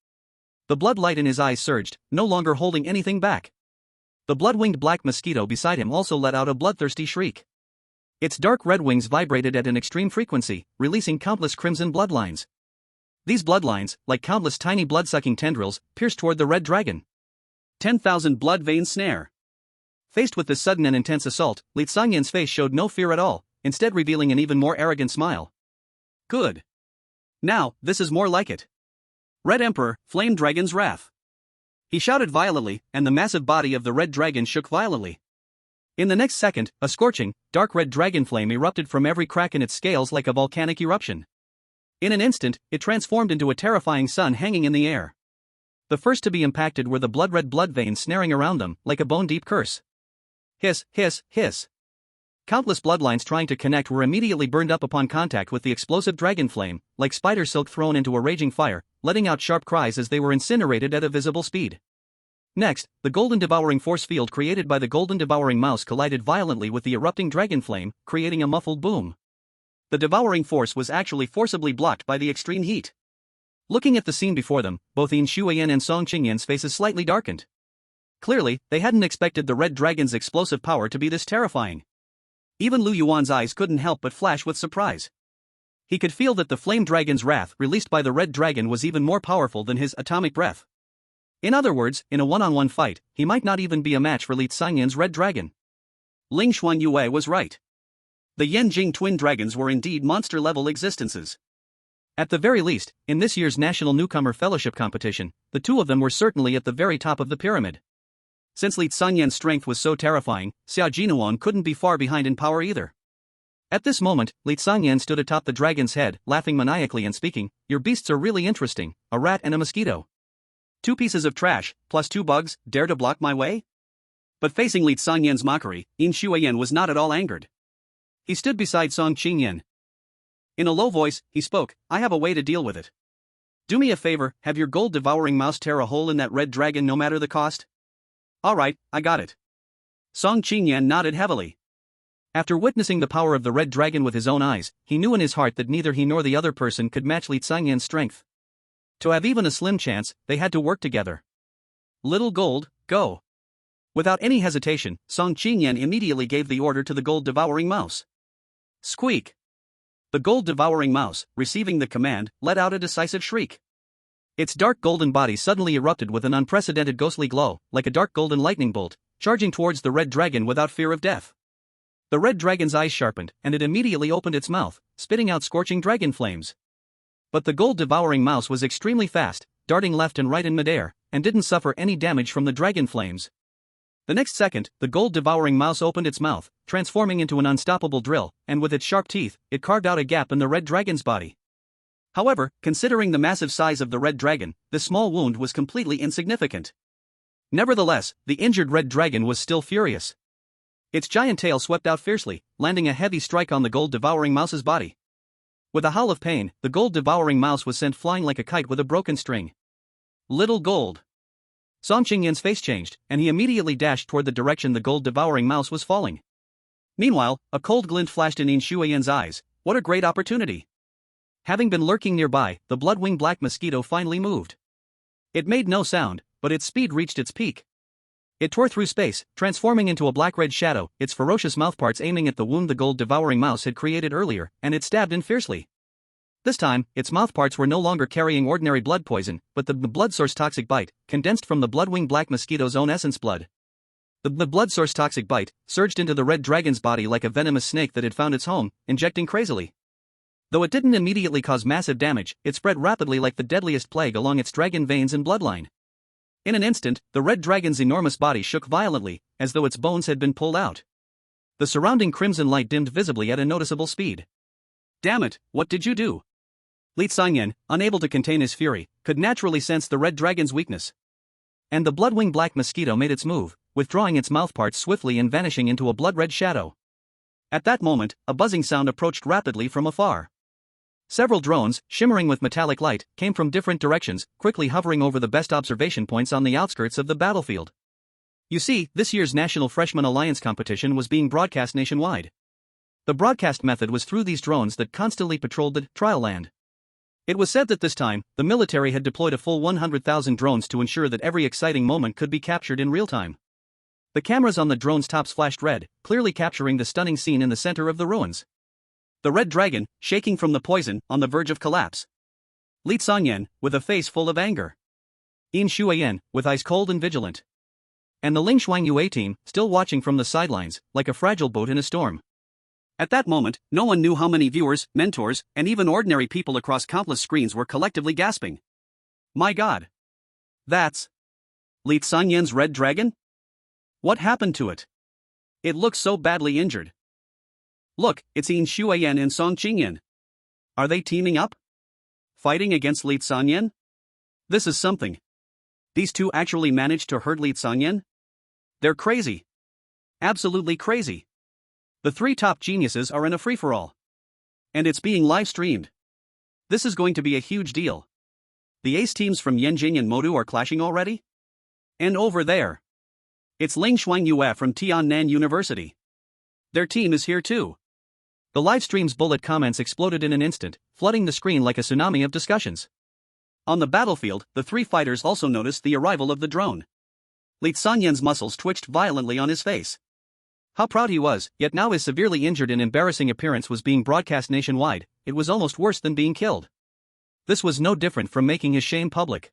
The blood light in his eyes surged, no longer holding anything back. The blood-winged black mosquito beside him also let out a bloodthirsty shriek. Its dark red wings vibrated at an extreme frequency, releasing countless crimson bloodlines. These bloodlines, like countless tiny blood-sucking tendrils, pierced toward the red dragon. 10,000 blood vein snare. Faced with this sudden and intense assault, Li Sangyan's face showed no fear at all, instead revealing an even more arrogant smile. Good. Now, this is more like it. Red Emperor, Flame Dragon's Wrath. He shouted violently, and the massive body of the red dragon shook violently. In the next second, a scorching, dark red dragon flame erupted from every crack in its scales like a volcanic eruption. In an instant, it transformed into a terrifying sun hanging in the air. The first to be impacted were the blood-red blood veins snaring around them, like a bone-deep curse. Hiss, hiss, hiss. Countless bloodlines trying to connect were immediately burned up upon contact with the explosive dragon flame, like spider silk thrown into a raging fire, letting out sharp cries as they were incinerated at a visible speed. Next, the golden devouring force field created by the golden devouring mouse collided violently with the erupting dragon flame, creating a muffled boom. The devouring force was actually forcibly blocked by the extreme heat. Looking at the scene before them, both Ling Shuangyue and Song Qingyan's faces slightly darkened. Clearly, they hadn't expected the red dragon's explosive power to be this terrifying. Even Lu Yuan's eyes couldn't help but flash with surprise. He could feel that the flame dragon's wrath released by the red dragon was even more powerful than his atomic breath. In other words, in a one-on-one fight, he might not even be a match for Ling Shuangyue's red dragon. Ling Shuangyue was right. The Yanjing twin dragons were indeed monster-level existences. At the very least, in this year's National Newcomer Fellowship competition, the two of them were certainly at the very top of the pyramid. Since Ling Shuangyue's strength was so terrifying, Xiao Jinuan couldn't be far behind in power either. At this moment, Ling Shuangyue stood atop the dragon's head, laughing maniacally and speaking, "Your beasts are really interesting, a rat and a mosquito. 2 pieces of trash, plus 2 bugs, dare to block my way?" But facing Ling Shuangyue's mockery, Ling Shuangyue was not at all angered. He stood beside Song Qingyan. In a low voice, he spoke, "I have a way to deal with it. Do me a favor, have your gold devouring mouse tear a hole in that red dragon no matter the cost." "Alright, I got it." Song Qingyan nodded heavily. After witnessing the power of the red dragon with his own eyes, he knew in his heart that neither he nor the other person could match Ling Shuangyue's strength. To have even a slim chance, they had to work together. "Little gold, go." Without any hesitation, Song Qingyan immediately gave the order to the gold devouring mouse. Squeak! The gold devouring mouse, receiving the command, let out a decisive shriek. Its dark golden body suddenly erupted with an unprecedented ghostly glow, like a dark golden lightning bolt, charging towards the red dragon without fear of death. The red dragon's eyes sharpened, and it immediately opened its mouth, spitting out scorching dragon flames. But the gold devouring mouse was extremely fast, darting left and right in midair, and didn't suffer any damage from the dragon flames. The next second, the gold devouring mouse opened its mouth, transforming into an unstoppable drill, and with its sharp teeth, it carved out a gap in the red dragon's body. However, considering the massive size of the red dragon, this small wound was completely insignificant. Nevertheless, the injured red dragon was still furious. Its giant tail swept out fiercely, landing a heavy strike on the gold devouring mouse's body. With a howl of pain, the gold devouring mouse was sent flying like a kite with a broken string. Little gold. Song Qingyan's face changed, and he immediately dashed toward the direction the gold devouring mouse was falling. Meanwhile, a cold glint flashed in Ling Shuangyue's eyes. What a great opportunity! Having been lurking nearby, the blood-winged black mosquito finally moved. It made no sound, but its speed reached its peak. It tore through space, transforming into a black-red shadow, its ferocious mouthparts aiming at the wound the gold devouring mouse had created earlier, and it stabbed in fiercely. This time, its mouthparts were no longer carrying ordinary blood poison, but the blood source toxic bite, condensed from the blood-winged black mosquito's own essence blood. The blood source toxic bite surged into the red dragon's body like a venomous snake that had found its home, injecting crazily. Though it didn't immediately cause massive damage, it spread rapidly like the deadliest plague along its dragon veins and bloodline. In an instant, the red dragon's enormous body shook violently, as though its bones had been pulled out. The surrounding crimson light dimmed visibly at a noticeable speed. Damn it, what did you do? Ling Shuangyue, unable to contain his fury, could naturally sense the red dragon's weakness. And the blood-winged black mosquito made its move, withdrawing its mouthparts swiftly and vanishing into a blood-red shadow. At that moment, a buzzing sound approached rapidly from afar. Several drones, shimmering with metallic light, came from different directions, quickly hovering over the best observation points on the outskirts of the battlefield. You see, this year's National Freshman Alliance competition was being broadcast nationwide. The broadcast method was through these drones that constantly patrolled the trial land. It was said that this time, the military had deployed a full 100,000 drones to ensure that every exciting moment could be captured in real time. The cameras on the drones' tops flashed red, clearly capturing the stunning scene in the center of the ruins. The red dragon, shaking from the poison, on the verge of collapse. Ling Shuangyue, with a face full of anger. Ling Shuangyue, with eyes cold and vigilant. And the Ling Shuangyue team, still watching from the sidelines, like a fragile boat in a storm. At that moment, no one knew how many viewers, mentors, and even ordinary people across countless screens were collectively gasping. My God! That's Ling Shuangyue's red dragon? What happened to it? It looks so badly injured. Look, it's Ling Shuangyue and Song Qingyan. Are they teaming up? Fighting against Li Shuangyue? This is something. These two actually managed to hurt Li Shuangyue? They're crazy. Absolutely crazy. The three top geniuses are in a free-for-all. And it's being live-streamed. This is going to be a huge deal. The ace teams from Yanjing and Modu are clashing already? And over there. It's Ling Shuangyue from Tiannan University. Their team is here too. The livestream's bullet comments exploded in an instant, flooding the screen like a tsunami of discussions. On the battlefield, the three fighters also noticed the arrival of the drone. Li Shuangyue's muscles twitched violently on his face. How proud he was, yet now his severely injured and embarrassing appearance was being broadcast nationwide. It was almost worse than being killed. This was no different from making his shame public.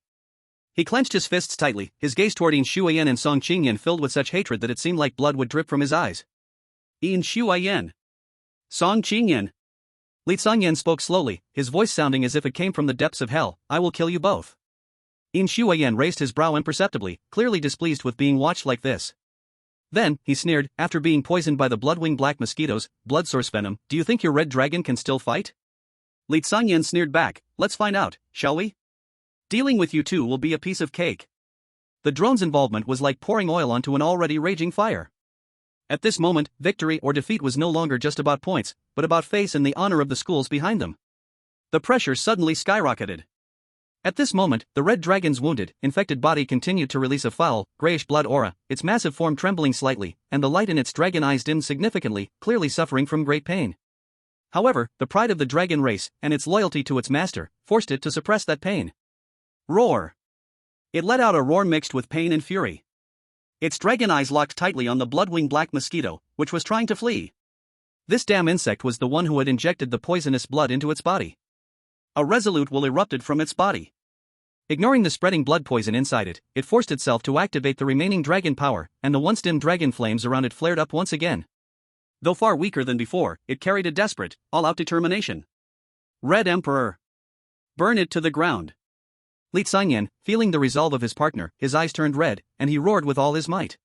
He clenched his fists tightly, his gaze toward Ling Shuangyue and Song Qingyan filled with such hatred that it seemed like blood would drip from his eyes. Ling Shuangyue. Song Qingyan. Li Shuangyue spoke slowly, his voice sounding as if it came from the depths of hell. I will kill you both. Ling Shuangyue raised his brow imperceptibly, clearly displeased with being watched like this. Then, he sneered, after being poisoned by the blood-winged black mosquitoes, blood source venom, do you think your red dragon can still fight? Li Shuangyue sneered back, let's find out, shall we? Dealing with you two will be a piece of cake. The drone's involvement was like pouring oil onto an already raging fire. At this moment, victory or defeat was no longer just about points, but about face and the honor of the schools behind them. The pressure suddenly skyrocketed. At this moment, the red dragon's wounded, infected body continued to release a foul, grayish blood aura, its massive form trembling slightly, and the light in its dragon eyes dimmed significantly, clearly suffering from great pain. However, the pride of the dragon race, and its loyalty to its master, forced it to suppress that pain. Roar! It let out a roar mixed with pain and fury. Its dragon eyes locked tightly on the blood-winged black mosquito, which was trying to flee. This damn insect was the one who had injected the poisonous blood into its body. A resolute will erupted from its body. Ignoring the spreading blood poison inside it, it forced itself to activate the remaining dragon power, and the once dim dragon flames around it flared up once again. Though far weaker than before, it carried a desperate, all-out determination. Red Emperor! Burn it to the ground! Li Shuangyue, feeling the resolve of his partner, his eyes turned red, and he roared with all his might.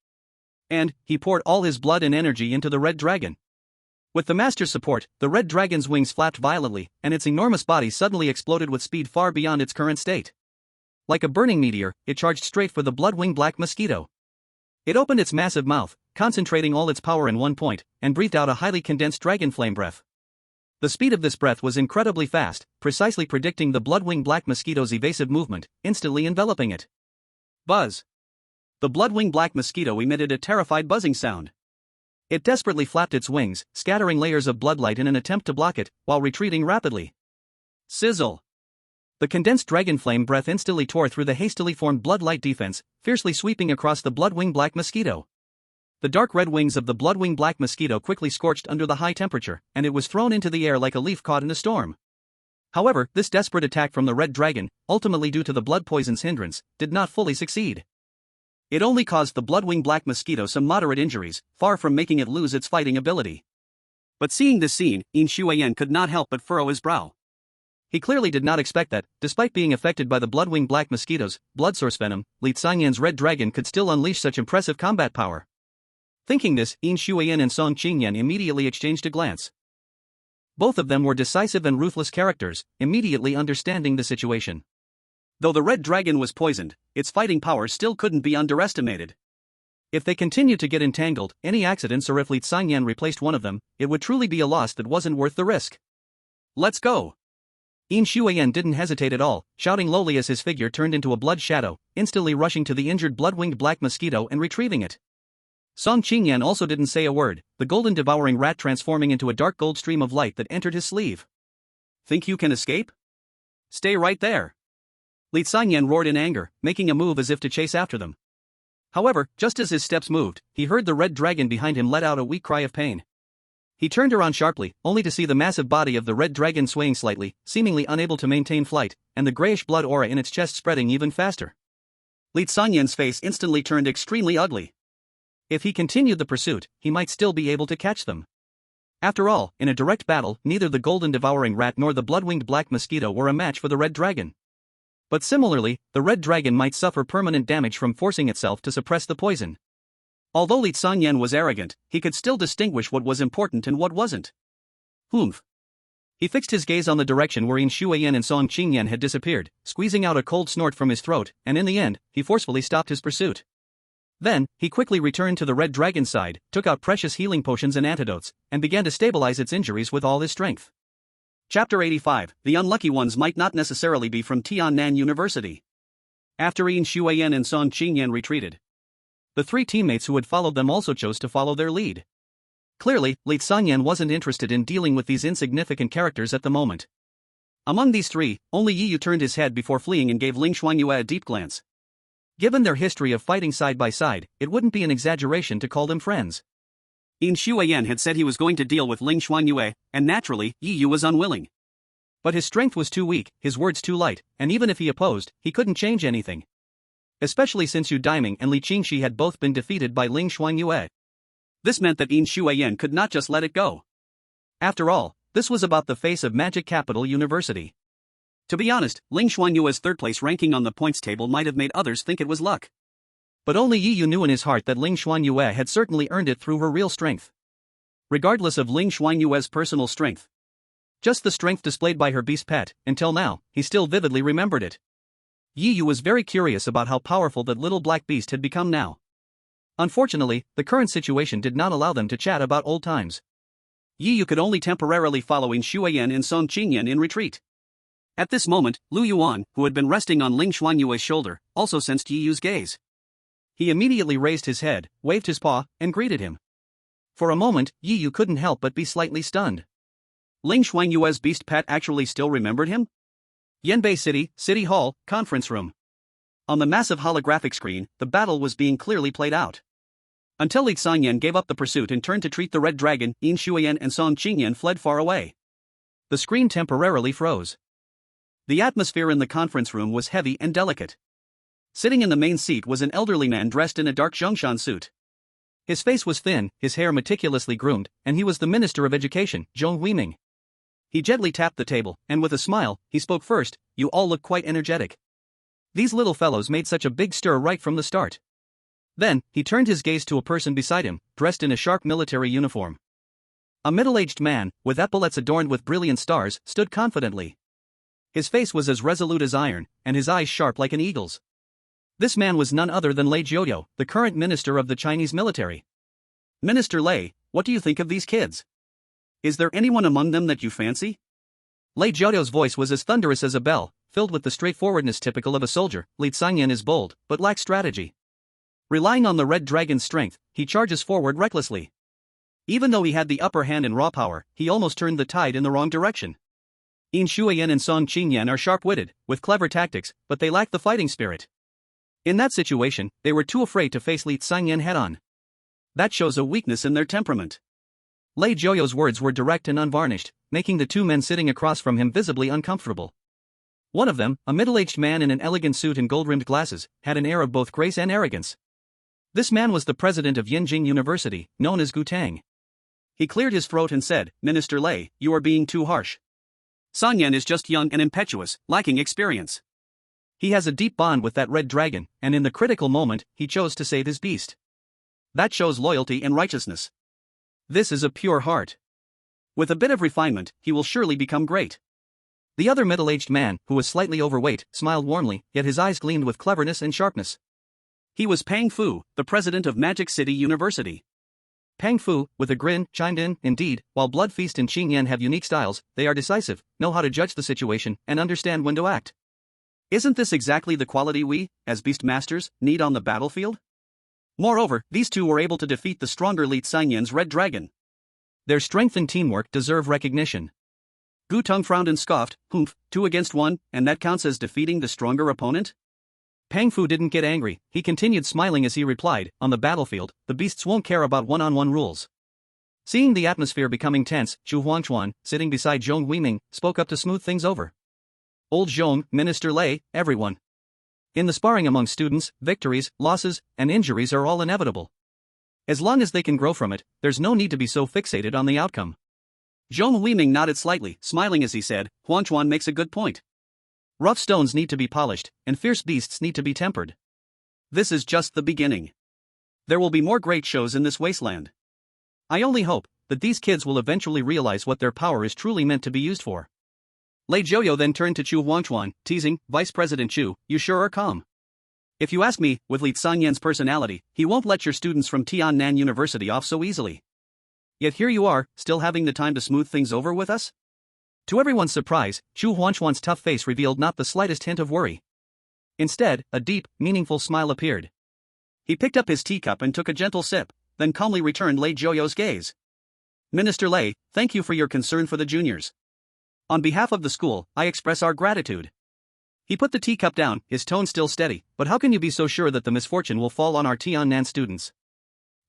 And, he poured all his blood and energy into the red dragon. With the master's support, the red dragon's wings flapped violently, and its enormous body suddenly exploded with speed far beyond its current state. Like a burning meteor, it charged straight for the blood-winged black mosquito. It opened its massive mouth, concentrating all its power in one point, and breathed out a highly condensed dragon flame breath. The speed of this breath was incredibly fast, precisely predicting the blood-winged black mosquito's evasive movement, instantly enveloping it. Buzz! The blood-winged black mosquito emitted a terrified buzzing sound. It desperately flapped its wings, scattering layers of bloodlight in an attempt to block it, while retreating rapidly. Sizzle! The condensed dragon flame breath instantly tore through the hastily formed bloodlight defense, fiercely sweeping across the blood-winged black mosquito. The dark red wings of the blood-winged black mosquito quickly scorched under the high temperature, and it was thrown into the air like a leaf caught in a storm. However, this desperate attack from the red dragon, ultimately due to the blood poison's hindrance, did not fully succeed. It only caused the blood-winged black mosquito some moderate injuries, far from making it lose its fighting ability. But seeing this scene, Ling Shuangyue could not help but furrow his brow. He clearly did not expect that, despite being affected by the blood-winged black mosquito's blood source venom, Li Shuangyue's red dragon could still unleash such impressive combat power. Thinking this, Ling Shuangyue and Song Qingyan immediately exchanged a glance. Both of them were decisive and ruthless characters, immediately understanding the situation. Though the red dragon was poisoned, its fighting power still couldn't be underestimated. If they continued to get entangled, any accidents or if Li Shuangyue replaced one of them, it would truly be a loss that wasn't worth the risk. Let's go! Ling Shuangyue didn't hesitate at all, shouting lowly as his figure turned into a blood shadow, instantly rushing to the injured blood-winged black mosquito and retrieving it. Song Qingyan also didn't say a word, the golden devouring rat transforming into a dark gold stream of light that entered his sleeve. Think you can escape? Stay right there! Li Shuangyue roared in anger, making a move as if to chase after them. However, just as his steps moved, he heard the red dragon behind him let out a weak cry of pain. He turned around sharply, only to see the massive body of the red dragon swaying slightly, seemingly unable to maintain flight, and the grayish blood aura in its chest spreading even faster. Li Shuangyue's face instantly turned extremely ugly. If he continued the pursuit, he might still be able to catch them. After all, in a direct battle, neither the golden devouring rat nor the blood-winged black mosquito were a match for the red dragon. But similarly, the red dragon might suffer permanent damage from forcing itself to suppress the poison. Although Li Shuangyue was arrogant, he could still distinguish what was important and what wasn't. Humph. He fixed his gaze on the direction where Ling Shuangyue and Song Qingyan had disappeared, squeezing out a cold snort from his throat, and in the end, he forcefully stopped his pursuit. Then, he quickly returned to the red dragon's side, took out precious healing potions and antidotes, and began to stabilize its injuries with all his strength. Chapter 85. The unlucky ones might not necessarily be from Tiannan University. After Ling Shuangyue and Song Qingyan retreated, the three teammates who had followed them also chose to follow their lead. Clearly, Li Shuangyue wasn't interested in dealing with these insignificant characters at the moment. Among these three, only Yi Yu turned his head before fleeing and gave Ling Shuangyue a deep glance. Given their history of fighting side by side, it wouldn't be an exaggeration to call them friends. Ling Shuangyue had said he was going to deal with Ling Shuangyue, and naturally, Yi Yu was unwilling. But his strength was too weak, his words too light, and even if he opposed, he couldn't change anything. Especially since Yu Daiming and Li Qingxi had both been defeated by Ling Shuangyue. This meant that Ling Shuangyue could not just let it go. After all, this was about the face of Magic Capital University. To be honest, Ling Shuangyue's third-place ranking on the points table might have made others think it was luck. But only Yi Yu knew in his heart that Ling Shuangyue had certainly earned it through her real strength. Regardless of Ling Shuangyue's personal strength. Just the strength displayed by her beast pet, until now, he still vividly remembered it. Yi Yu was very curious about how powerful that little black beast had become now. Unfortunately, the current situation did not allow them to chat about old times. Yi Yu could only temporarily follow Ling Shuangyue and Song Qingyan in retreat. At this moment, Lu Yuan, who had been resting on Ling Shuangyue's shoulder, also sensed Yi Yu's gaze. He immediately raised his head, waved his paw, and greeted him. For a moment, Yi Yu couldn't help but be slightly stunned. Ling Shuangyue's beast pet actually still remembered him? Yanbei City, City Hall, conference room. On the massive holographic screen, the battle was being clearly played out. Until Li Shuangyue gave up the pursuit and turned to treat the red dragon, Ling Shuangyue and Song Qingyan fled far away. The screen temporarily froze. The atmosphere in the conference room was heavy and delicate. Sitting in the main seat was an elderly man dressed in a dark Zhongshan suit. His face was thin, his hair meticulously groomed, and he was the Minister of Education, Zhong Huiming. He gently tapped the table, and with a smile, he spoke first. "You all look quite energetic. These little fellows made such a big stir right from the start." Then, he turned his gaze to a person beside him, dressed in a sharp military uniform. A middle-aged man, with epaulets adorned with brilliant stars, stood confidently. His face was as resolute as iron, and his eyes sharp like an eagle's. This man was none other than Lei Jiuyou, the current minister of the Chinese military. "Minister Lei, what do you think of these kids? Is there anyone among them that you fancy?" Lei Jiuyou's voice was as thunderous as a bell, filled with the straightforwardness typical of a soldier. Li Shuangyue is bold, but lacks strategy. Relying on the red dragon's strength, he charges forward recklessly. Even though he had the upper hand in raw power, he almost turned the tide in the wrong direction. Ling Shuangyue and Song Qingyan are sharp-witted, with clever tactics, but they lack the fighting spirit. In that situation, they were too afraid to face Li Shuangyue head-on. That shows a weakness in their temperament. Lei Jiuyou's words were direct and unvarnished, making the two men sitting across from him visibly uncomfortable. One of them, a middle-aged man in an elegant suit and gold-rimmed glasses, had an air of both grace and arrogance. This man was the president of Yinjing University, known as Gu Tang. He cleared his throat and said, "Minister Lei, you are being too harsh. Shuangyue is just young and impetuous, lacking experience. He has a deep bond with that red dragon, and in the critical moment, he chose to save his beast. That shows loyalty and righteousness. This is a pure heart. With a bit of refinement, he will surely become great." The other middle-aged man, who was slightly overweight, smiled warmly, yet his eyes gleamed with cleverness and sharpness. He was Pang Fu, the president of Magic City University. Pang Fu, with a grin, chimed in, "Indeed, while Blood Feast and Qingyan have unique styles, they are decisive, know how to judge the situation, and understand when to act. Isn't this exactly the quality we, as Beast Masters, need on the battlefield?" Moreover, these two were able to defeat the stronger Li Shuangyue's red dragon. Their strength and teamwork deserve recognition. Gu Tang frowned and scoffed, "Humph, 2 against 1, and that counts as defeating the stronger opponent?" Pang Fu didn't get angry, he continued smiling as he replied, "On the battlefield, the beasts won't care about one-on-one rules." Seeing the atmosphere becoming tense, Zhu Huangchuan, sitting beside Zhong Huiming, spoke up to smooth things over. "Old Zhong, Minister Lei, everyone. In the sparring among students, victories, losses, and injuries are all inevitable. As long as they can grow from it, there's no need to be so fixated on the outcome." Zhong Huiming nodded slightly, smiling as he said, "Huangchuan makes a good point. Rough stones need to be polished, and fierce beasts need to be tempered. This is just the beginning." There will be more great shows in this wasteland. I only hope that these kids will eventually realize what their power is truly meant to be used for. Lei Zhouyo then turned to Chu Huangchuan, teasing, Vice President Chu, you sure are calm. If you ask me, with Li Sanyan's personality, he won't let your students from Tiannan University off so easily. Yet here you are, still having the time to smooth things over with us? To everyone's surprise, Chu Huangchuan's tough face revealed not the slightest hint of worry. Instead, a deep, meaningful smile appeared. He picked up his teacup and took a gentle sip, then calmly returned Lei Zhouyo's gaze. Minister Lei, thank you for your concern for the juniors. On behalf of the school, I express our gratitude. He put the teacup down, his tone still steady, but how can you be so sure that the misfortune will fall on our Tiannan students?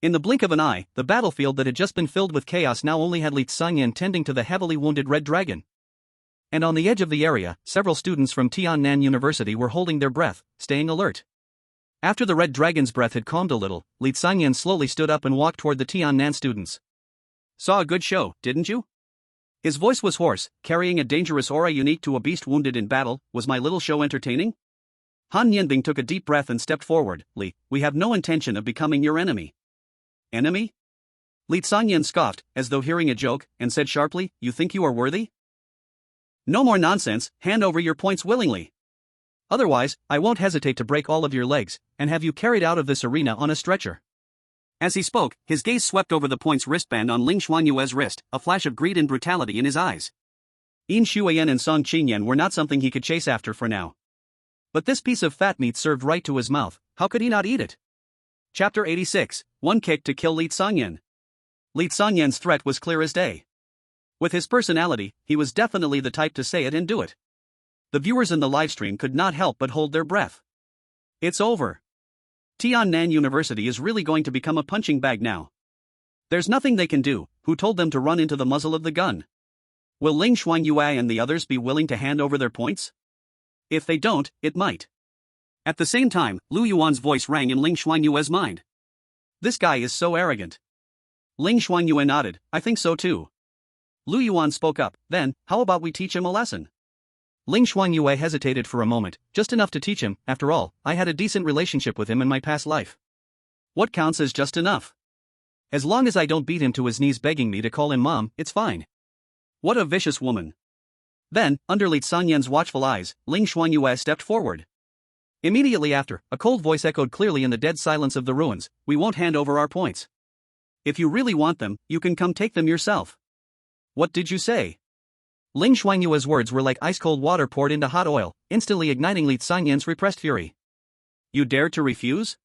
In the blink of an eye, the battlefield that had just been filled with chaos now only had Li Sanyan tending to the heavily wounded red dragon. And on the edge of the area, several students from Tiannan University were holding their breath, staying alert. After the red dragon's breath had calmed a little, Li Sanyan slowly stood up and walked toward the Tiannan students. Saw a good show, didn't you? His voice was hoarse, carrying a dangerous aura unique to a beast wounded in battle. Was my little show entertaining? Han Yanbing took a deep breath and stepped forward. Li, we have no intention of becoming your enemy. Enemy? Li Sanyan scoffed, as though hearing a joke, and said sharply, you think you are worthy? No more nonsense, hand over your points willingly. Otherwise, I won't hesitate to break all of your legs, and have you carried out of this arena on a stretcher. As he spoke, his gaze swept over the points wristband on Ling Shuangyue's wrist, a flash of greed and brutality in his eyes. Yin Shuyan and Song Qingyan were not something he could chase after for now. But this piece of fat meat served right to his mouth, how could he not eat it? Chapter 86, One Kick to Kill Li Sanyan. Li Sanyan's threat was clear as day. With his personality, he was definitely the type to say it and do it. The viewers in the livestream could not help but hold their breath. It's over. Tiannan University is really going to become a punching bag now. There's nothing they can do. Who told them to run into the muzzle of the gun? Will Ling Shuangyue and the others be willing to hand over their points? If they don't, it might. At the same time, Lu Yuan's voice rang in Ling Shuangyue's mind. This guy is so arrogant. Ling Shuangyue nodded, I think so too. Lu Yuan spoke up, then, how about we teach him a lesson? Ling Shuangyue hesitated for a moment, just enough to teach him. After all, I had a decent relationship with him in my past life. What counts as just enough? As long as I don't beat him to his knees begging me to call him mom, it's fine. What a vicious woman. Then, under Li Sanyan's watchful eyes, Ling Shuangyue stepped forward. Immediately after, a cold voice echoed clearly in the dead silence of the ruins, we won't hand over our points. If you really want them, you can come take them yourself. What did you say? Ling Shuangyue's words were like ice-cold water poured into hot oil, instantly igniting Li Sanyan's repressed fury. You dare to refuse?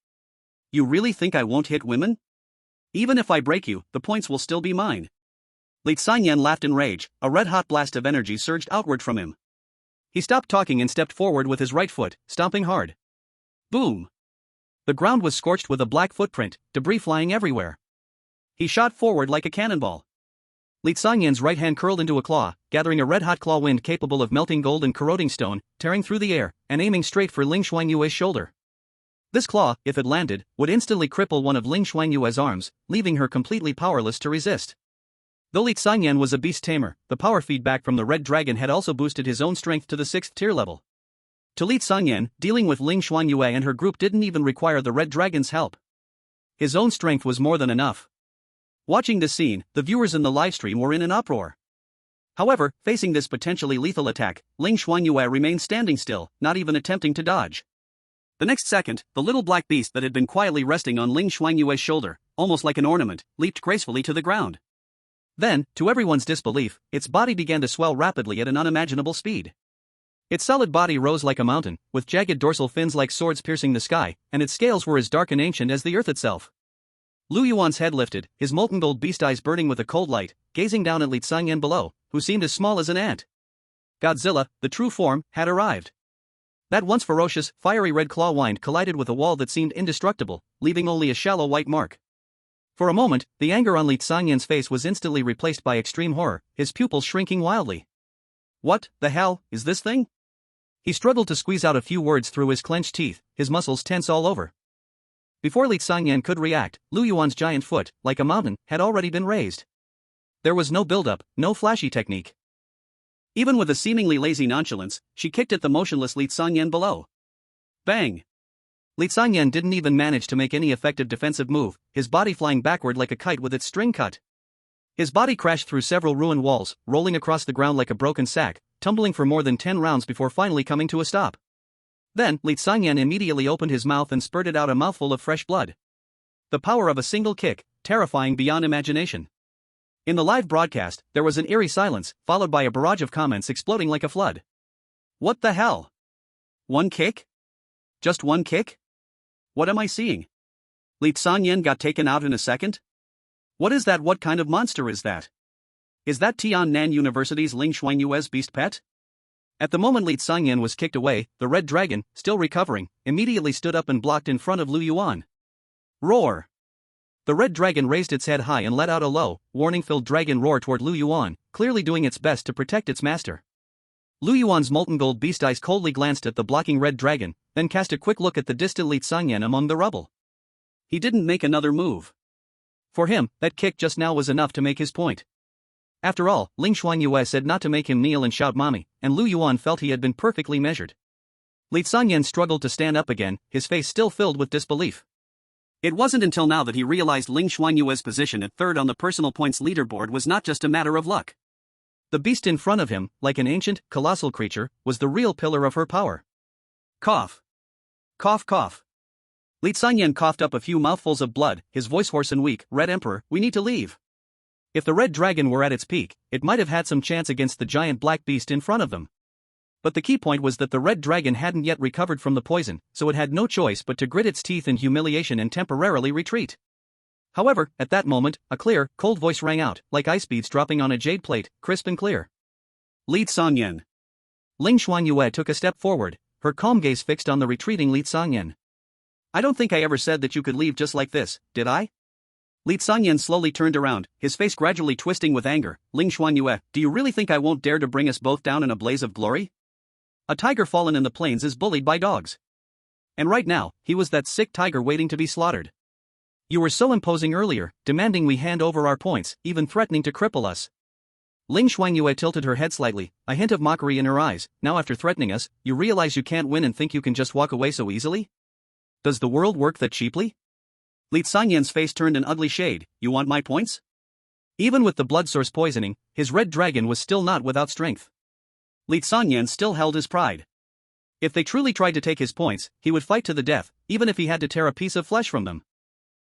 You really think I won't hit women? Even if I break you, the points will still be mine. Li Sanyan laughed in rage, a red-hot blast of energy surged outward from him. He stopped talking and stepped forward with his right foot, stomping hard. Boom! The ground was scorched with a black footprint, debris flying everywhere. He shot forward like a cannonball. Li Sanyan's right hand curled into a claw, gathering a red-hot claw wind capable of melting gold and corroding stone, tearing through the air, and aiming straight for Ling Shuangyue's shoulder. This claw, if it landed, would instantly cripple one of Ling Shuangyue's arms, leaving her completely powerless to resist. Though Li Sanyan was a beast tamer, the power feedback from the red dragon had also boosted his own strength to the 6th tier level. To Li Sanyan, dealing with Ling Shuangyue and her group didn't even require the red dragon's help. His own strength was more than enough. Watching this scene, the viewers in the livestream were in an uproar. However, facing this potentially lethal attack, Ling Shuangyue remained standing still, not even attempting to dodge. The next second, the little black beast that had been quietly resting on Ling Shuangyue's shoulder, almost like an ornament, leaped gracefully to the ground. Then, to everyone's disbelief, its body began to swell rapidly at an unimaginable speed. Its solid body rose like a mountain, with jagged dorsal fins like swords piercing the sky, and its scales were as dark and ancient as the earth itself. Lu Yuan's head lifted, his molten gold beast eyes burning with a cold light, gazing down at Li Sanyan below, who seemed as small as an ant. Godzilla, the true form, had arrived. That once ferocious, fiery red claw wind collided with a wall that seemed indestructible, leaving only a shallow white mark. For a moment, the anger on Li Sanyan's face was instantly replaced by extreme horror, his pupils shrinking wildly. What the hell is this thing? He struggled to squeeze out a few words through his clenched teeth, his muscles tense all over. Before Li Sanyan could react, Lu Yuan's giant foot, like a mountain, had already been raised. There was no build-up, no flashy technique. Even with a seemingly lazy nonchalance, she kicked at the motionless Li Sanyan below. Bang! Li Sanyan didn't even manage to make any effective defensive move, his body flying backward like a kite with its string cut. His body crashed through several ruined walls, rolling across the ground like a broken sack, tumbling for more than 10 rounds before finally coming to a stop. Then, Li Sanyan immediately opened his mouth and spurted out a mouthful of fresh blood. The power of a single kick, terrifying beyond imagination. In the live broadcast, there was an eerie silence, followed by a barrage of comments exploding like a flood. What the hell? One kick? Just one kick? What am I seeing? Li Sanyan got taken out in a second? What is that? What kind of monster is that? Is that Tiannan University's Ling Shuangyue's beast pet? At the moment Li Sanyan was kicked away, the red dragon, still recovering, immediately stood up and blocked in front of Lu Yuan. Roar! The red dragon raised its head high and let out a low, warning-filled dragon roar toward Lu Yuan, clearly doing its best to protect its master. Lu Yuan's molten gold beast eyes coldly glanced at the blocking red dragon, then cast a quick look at the distant Li Sanyan among the rubble. He didn't make another move. For him, that kick just now was enough to make his point. After all, Ling Shuangyue said not to make him kneel and shout mommy, and Lu Yuan felt he had been perfectly measured. Li Sanyan struggled to stand up again, his face still filled with disbelief. It wasn't until now that he realized Ling Shuangyue's position at third on the personal points leaderboard was not just a matter of luck. The beast in front of him, like an ancient, colossal creature, was the real pillar of her power. Cough. Cough cough. Li Sanyan coughed up a few mouthfuls of blood, his voice hoarse and weak. Red Emperor, we need to leave. If the red dragon were at its peak, it might have had some chance against the giant black beast in front of them. But the key point was that the red dragon hadn't yet recovered from the poison, so it had no choice but to grit its teeth in humiliation and temporarily retreat. However, at that moment, a clear, cold voice rang out, like ice beads dropping on a jade plate, crisp and clear. Li Sanyan. Ling Shuangyue took a step forward, her calm gaze fixed on the retreating Li Sanyan. I don't think I ever said that you could leave just like this, did I? Li Sanyan slowly turned around, his face gradually twisting with anger. Ling Shuangyue, do you really think I won't dare to bring us both down in a blaze of glory? A tiger fallen in the plains is bullied by dogs. And right now, he was that sick tiger waiting to be slaughtered. You were so imposing earlier, demanding we hand over our points, even threatening to cripple us. Ling Shuangyue tilted her head slightly, a hint of mockery in her eyes. Now after threatening us, you realize you can't win and think you can just walk away so easily? Does the world work that cheaply? Li Sanyan's face turned an ugly shade. You want my points? Even with the blood source poisoning, his red dragon was still not without strength. Li Sanyan still held his pride. If they truly tried to take his points, he would fight to the death, even if he had to tear a piece of flesh from them.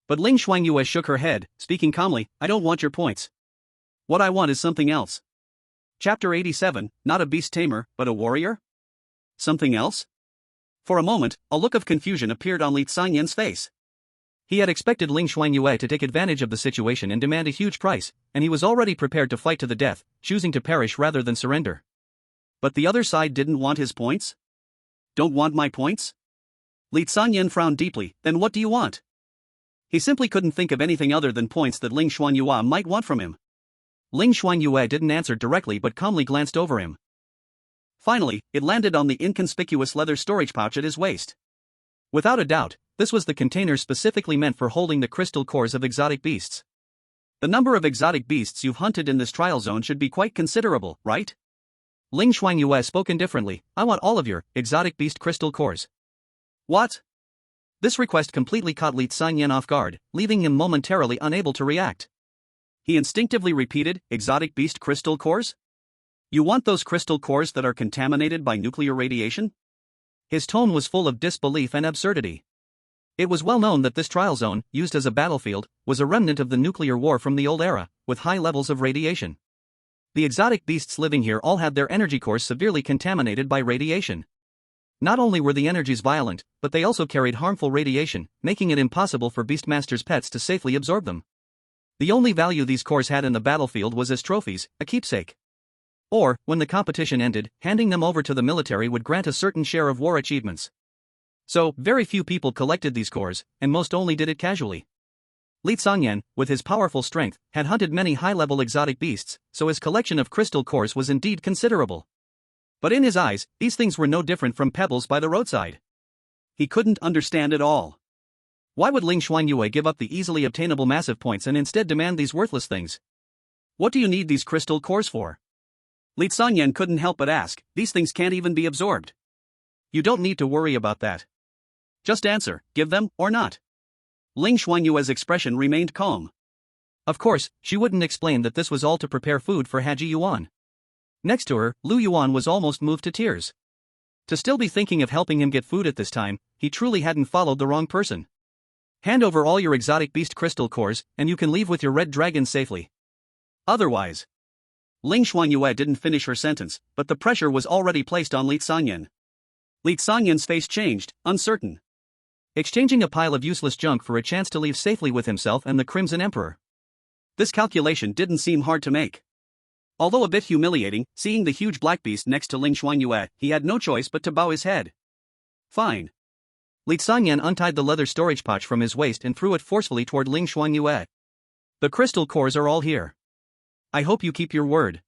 But Ling Shuangyue shook her head, speaking calmly, I don't want your points. What I want is something else. Chapter 87, not a beast tamer, but a warrior? Something else? For a moment, a look of confusion appeared on Li Sanyan's face. He had expected Ling Shuangyue to take advantage of the situation and demand a huge price, and he was already prepared to fight to the death, choosing to perish rather than surrender. But the other side didn't want his points? Don't want my points? Li Sanyan frowned deeply. Then what do you want? He simply couldn't think of anything other than points that Ling Shuangyue might want from him. Ling Shuangyue didn't answer directly but calmly glanced over him. Finally, it landed on the inconspicuous leather storage pouch at his waist. Without a doubt, this was the container specifically meant for holding the crystal cores of exotic beasts. The number of exotic beasts you've hunted in this trial zone should be quite considerable, right? Ling Shuangyue spoke indifferently. I want all of your exotic beast crystal cores. What? This request completely caught Li Sanyan off guard, leaving him momentarily unable to react. He instinctively repeated, exotic beast crystal cores? You want those crystal cores that are contaminated by nuclear radiation? His tone was full of disbelief and absurdity. It was well known that this trial zone, used as a battlefield, was a remnant of the nuclear war from the old era, with high levels of radiation. The exotic beasts living here all had their energy cores severely contaminated by radiation. Not only were the energies violent, but they also carried harmful radiation, making it impossible for Beastmaster's pets to safely absorb them. The only value these cores had in the battlefield was as trophies, a keepsake. Or, when the competition ended, handing them over to the military would grant a certain share of war achievements. So, very few people collected these cores, and most only did it casually. Li Sanyan, with his powerful strength, had hunted many high-level exotic beasts, so his collection of crystal cores was indeed considerable. But in his eyes, these things were no different from pebbles by the roadside. He couldn't understand it all. Why would Ling Shuangyue give up the easily obtainable massive points and instead demand these worthless things? What do you need these crystal cores for? Li Sanyan couldn't help but ask, these things can't even be absorbed. You don't need to worry about that. Just answer, give them, or not. Ling Shuangyue's expression remained calm. Of course, she wouldn't explain that this was all to prepare food for Haji Yuan. Next to her, Lu Yuan was almost moved to tears. To still be thinking of helping him get food at this time, he truly hadn't followed the wrong person. Hand over all your exotic beast crystal cores, and you can leave with your red dragon safely. Otherwise. Ling Shuangyue didn't finish her sentence, but the pressure was already placed on Li Zangyan. Li Zangyan's face changed, uncertain. Exchanging a pile of useless junk for a chance to leave safely with himself and the Crimson Emperor. This calculation didn't seem hard to make. Although a bit humiliating, seeing the huge black beast next to Ling Shuangyue, he had no choice but to bow his head. Fine. Li Zangyan untied the leather storage pouch from his waist and threw it forcefully toward Ling Shuangyue. The crystal cores are all here. I hope you keep your word.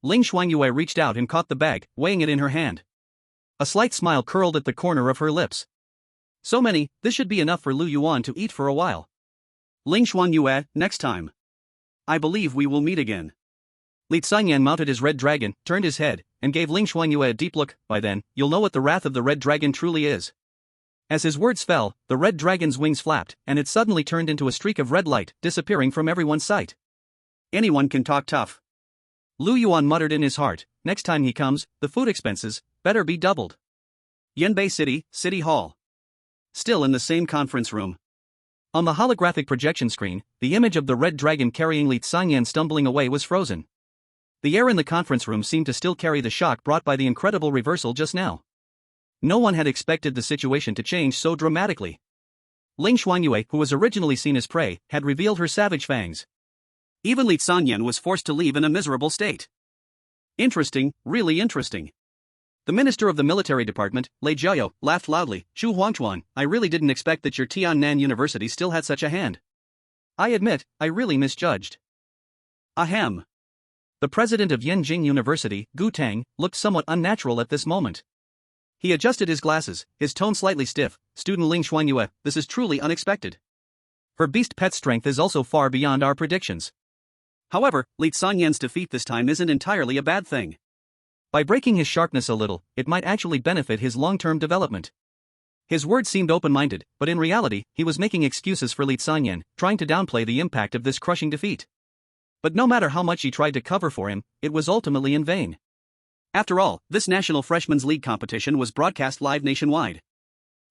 Ling Shuangyue reached out and caught the bag, weighing it in her hand. A slight smile curled at the corner of her lips. So many, this should be enough for Lu Yuan to eat for a while. Ling Shuangyue, next time. I believe we will meet again. Li Zangyan mounted his red dragon, turned his head, and gave Ling Shuangyue a deep look. By then, you'll know what the wrath of the red dragon truly is. As his words fell, the red dragon's wings flapped, and it suddenly turned into a streak of red light, disappearing from everyone's sight. Anyone can talk tough. Lu Yuan muttered in his heart, next time he comes, the food expenses better be doubled. Yanbei City, City Hall. Still in the same conference room. On the holographic projection screen, the image of the red dragon carrying Li Zangyan stumbling away was frozen. The air in the conference room seemed to still carry the shock brought by the incredible reversal just now. No one had expected the situation to change so dramatically. Ling Shuangyue, who was originally seen as prey, had revealed her savage fangs. Even Li Zangyan was forced to leave in a miserable state. Interesting, really interesting. The minister of the military department, Lei Jiao, laughed loudly. Shu Huangchuan, I really didn't expect that your Tiannan University still had such a hand. I admit, I really misjudged. Ahem. The president of Yenjing University, Gu Tang, looked somewhat unnatural at this moment. He adjusted his glasses, his tone slightly stiff. Student Ling Shuangyue, this is truly unexpected. Her beast pet strength is also far beyond our predictions. However, Li Zangyan's defeat this time isn't entirely a bad thing. By breaking his sharpness a little, it might actually benefit his long-term development. His words seemed open-minded, but in reality, he was making excuses for Li Zangyan, trying to downplay the impact of this crushing defeat. But no matter how much he tried to cover for him, it was ultimately in vain. After all, this National Freshmen's League competition was broadcast live nationwide.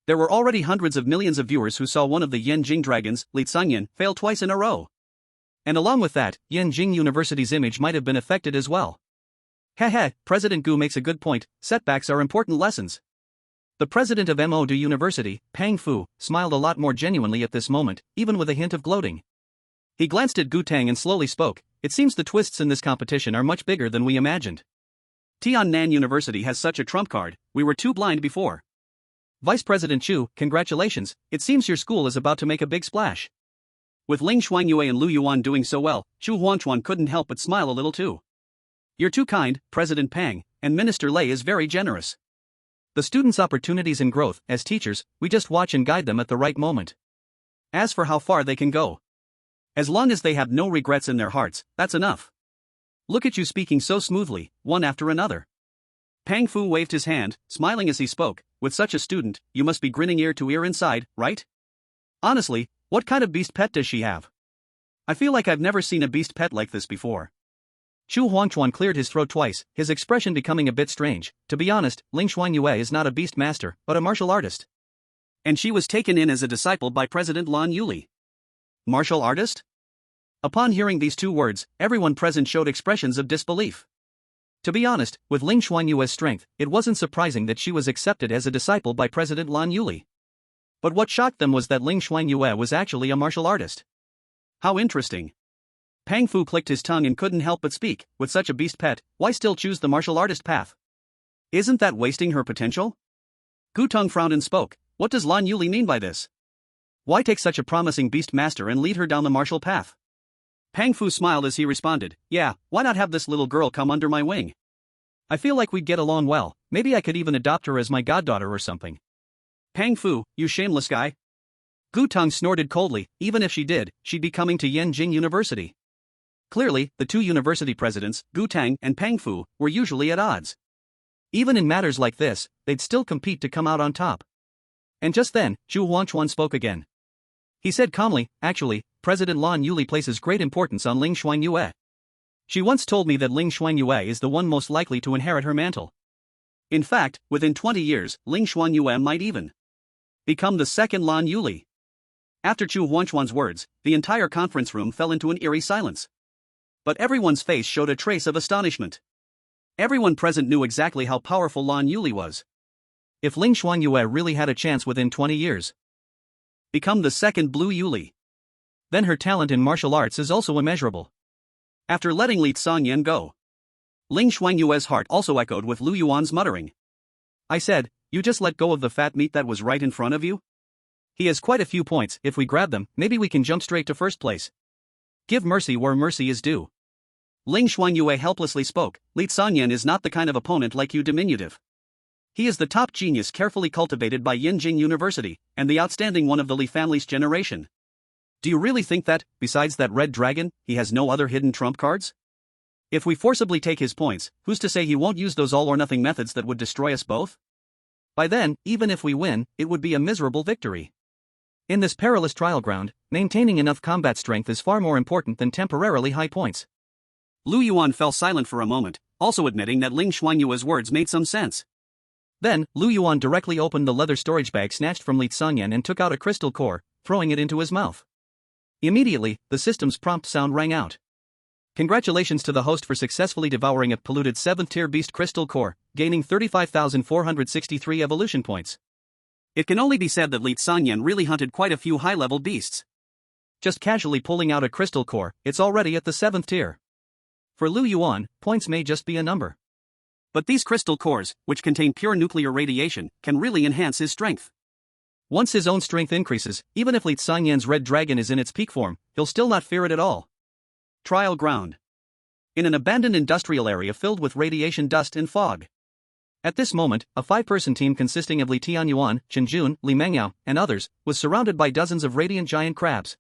There were already hundreds of millions of viewers who saw one of the Yenjing Dragons, Li Zangyan, fail twice in a row. And along with that, Yenjing University's image might have been affected as well. Heh, President Gu makes a good point, setbacks are important lessons. The president of Mo Du University, Pang Fu, smiled a lot more genuinely at this moment, even with a hint of gloating. He glanced at Gu Tang and slowly spoke, it seems the twists in this competition are much bigger than we imagined. Tiannan University has such a trump card, we were too blind before. Vice President Chu, congratulations, it seems your school is about to make a big splash. With Ling Shuangyue and Lu Yuan doing so well, Shu Huangchuan couldn't help but smile a little too. You're too kind, President Pang, and Minister Lei is very generous. The students' opportunities and growth, as teachers, we just watch and guide them at the right moment. As for how far they can go, as long as they have no regrets in their hearts, that's enough. Look at you speaking so smoothly, one after another. Pang Fu waved his hand, smiling as he spoke, with such a student, you must be grinning ear to ear inside, right? Honestly, what kind of beast pet does she have? I feel like I've never seen a beast pet like this before. Shu Huangchuan cleared his throat twice, his expression becoming a bit strange. To be honest, Ling Shuangyue is not a beast master, but a martial artist. And she was taken in as a disciple by President Lan Yuli. Martial artist? Upon hearing these two words, everyone present showed expressions of disbelief. To be honest, with Ling Shuangyue's strength, it wasn't surprising that she was accepted as a disciple by President Lan Yuli. But what shocked them was that Ling Shuangyue was actually a martial artist. How interesting. Pang Fu clicked his tongue and couldn't help but speak, with such a beast pet, why still choose the martial artist path? Isn't that wasting her potential? Gu Tong frowned and spoke, what does Lan Yuli mean by this? Why take such a promising beast master and lead her down the martial path? Pang Fu smiled as he responded, yeah, why not have this little girl come under my wing? I feel like we'd get along well, maybe I could even adopt her as my goddaughter or something. Pang Fu, you shameless guy. Gu Tong snorted coldly, even if she did, she'd be coming to Yenjing University. Clearly, the two university presidents, Gu Tang and Pang Fu, were usually at odds. Even in matters like this, they'd still compete to come out on top. And just then, Chu Huangchuan spoke again. He said calmly, actually, President Lan Yuli places great importance on Ling Shuangyue. She once told me that Ling Shuangyue is the one most likely to inherit her mantle. In fact, within 20 years, Ling Shuangyue might even become the second Lan Yuli. After Chu Huangchuan's words, the entire conference room fell into an eerie silence. But everyone's face showed a trace of astonishment. Everyone present knew exactly how powerful Lan Yuli was. If Ling Shuangyue really had a chance within 20 years become the second Blue Yuli, then her talent in martial arts is also immeasurable. After letting Li Tsangyan go, Ling Shuangyue's heart also echoed with Lu Yuan's muttering. I said, you just let go of the fat meat that was right in front of you? He has quite a few points. If we grab them, maybe we can jump straight to first place. Give mercy where mercy is due. Ling Shuangyue helplessly spoke. Li Tsangyan is not the kind of opponent like you, diminutive. He is the top genius carefully cultivated by Yinjing University, and the outstanding one of the Li family's generation. Do you really think that, besides that red dragon, he has no other hidden trump cards? If we forcibly take his points, who's to say he won't use those all-or-nothing methods that would destroy us both? By then, even if we win, it would be a miserable victory. In this perilous trial ground, maintaining enough combat strength is far more important than temporarily high points. Lu Yuan fell silent for a moment, also admitting that Ling Shuangyue's words made some sense. Then, Lu Yuan directly opened the leather storage bag snatched from Li Tsangyan and took out a crystal core, throwing it into his mouth. Immediately, the system's prompt sound rang out. Congratulations to the host for successfully devouring a polluted 7th-tier beast crystal core, gaining 35,463 evolution points. It can only be said that Li Tsangyan really hunted quite a few high-level beasts. Just casually pulling out a crystal core, it's already at the 7th tier. For Lu Yuan, points may just be a number. But these crystal cores, which contain pure nuclear radiation, can really enhance his strength. Once his own strength increases, even if Li Tsangyan's red dragon is in its peak form, he'll still not fear it at all. Trial ground. In an abandoned industrial area filled with radiation dust and fog. At this moment, a 5-person team consisting of Li Tianyuan, Chen Jun, Li Mengyao, and others, was surrounded by dozens of radiant giant crabs.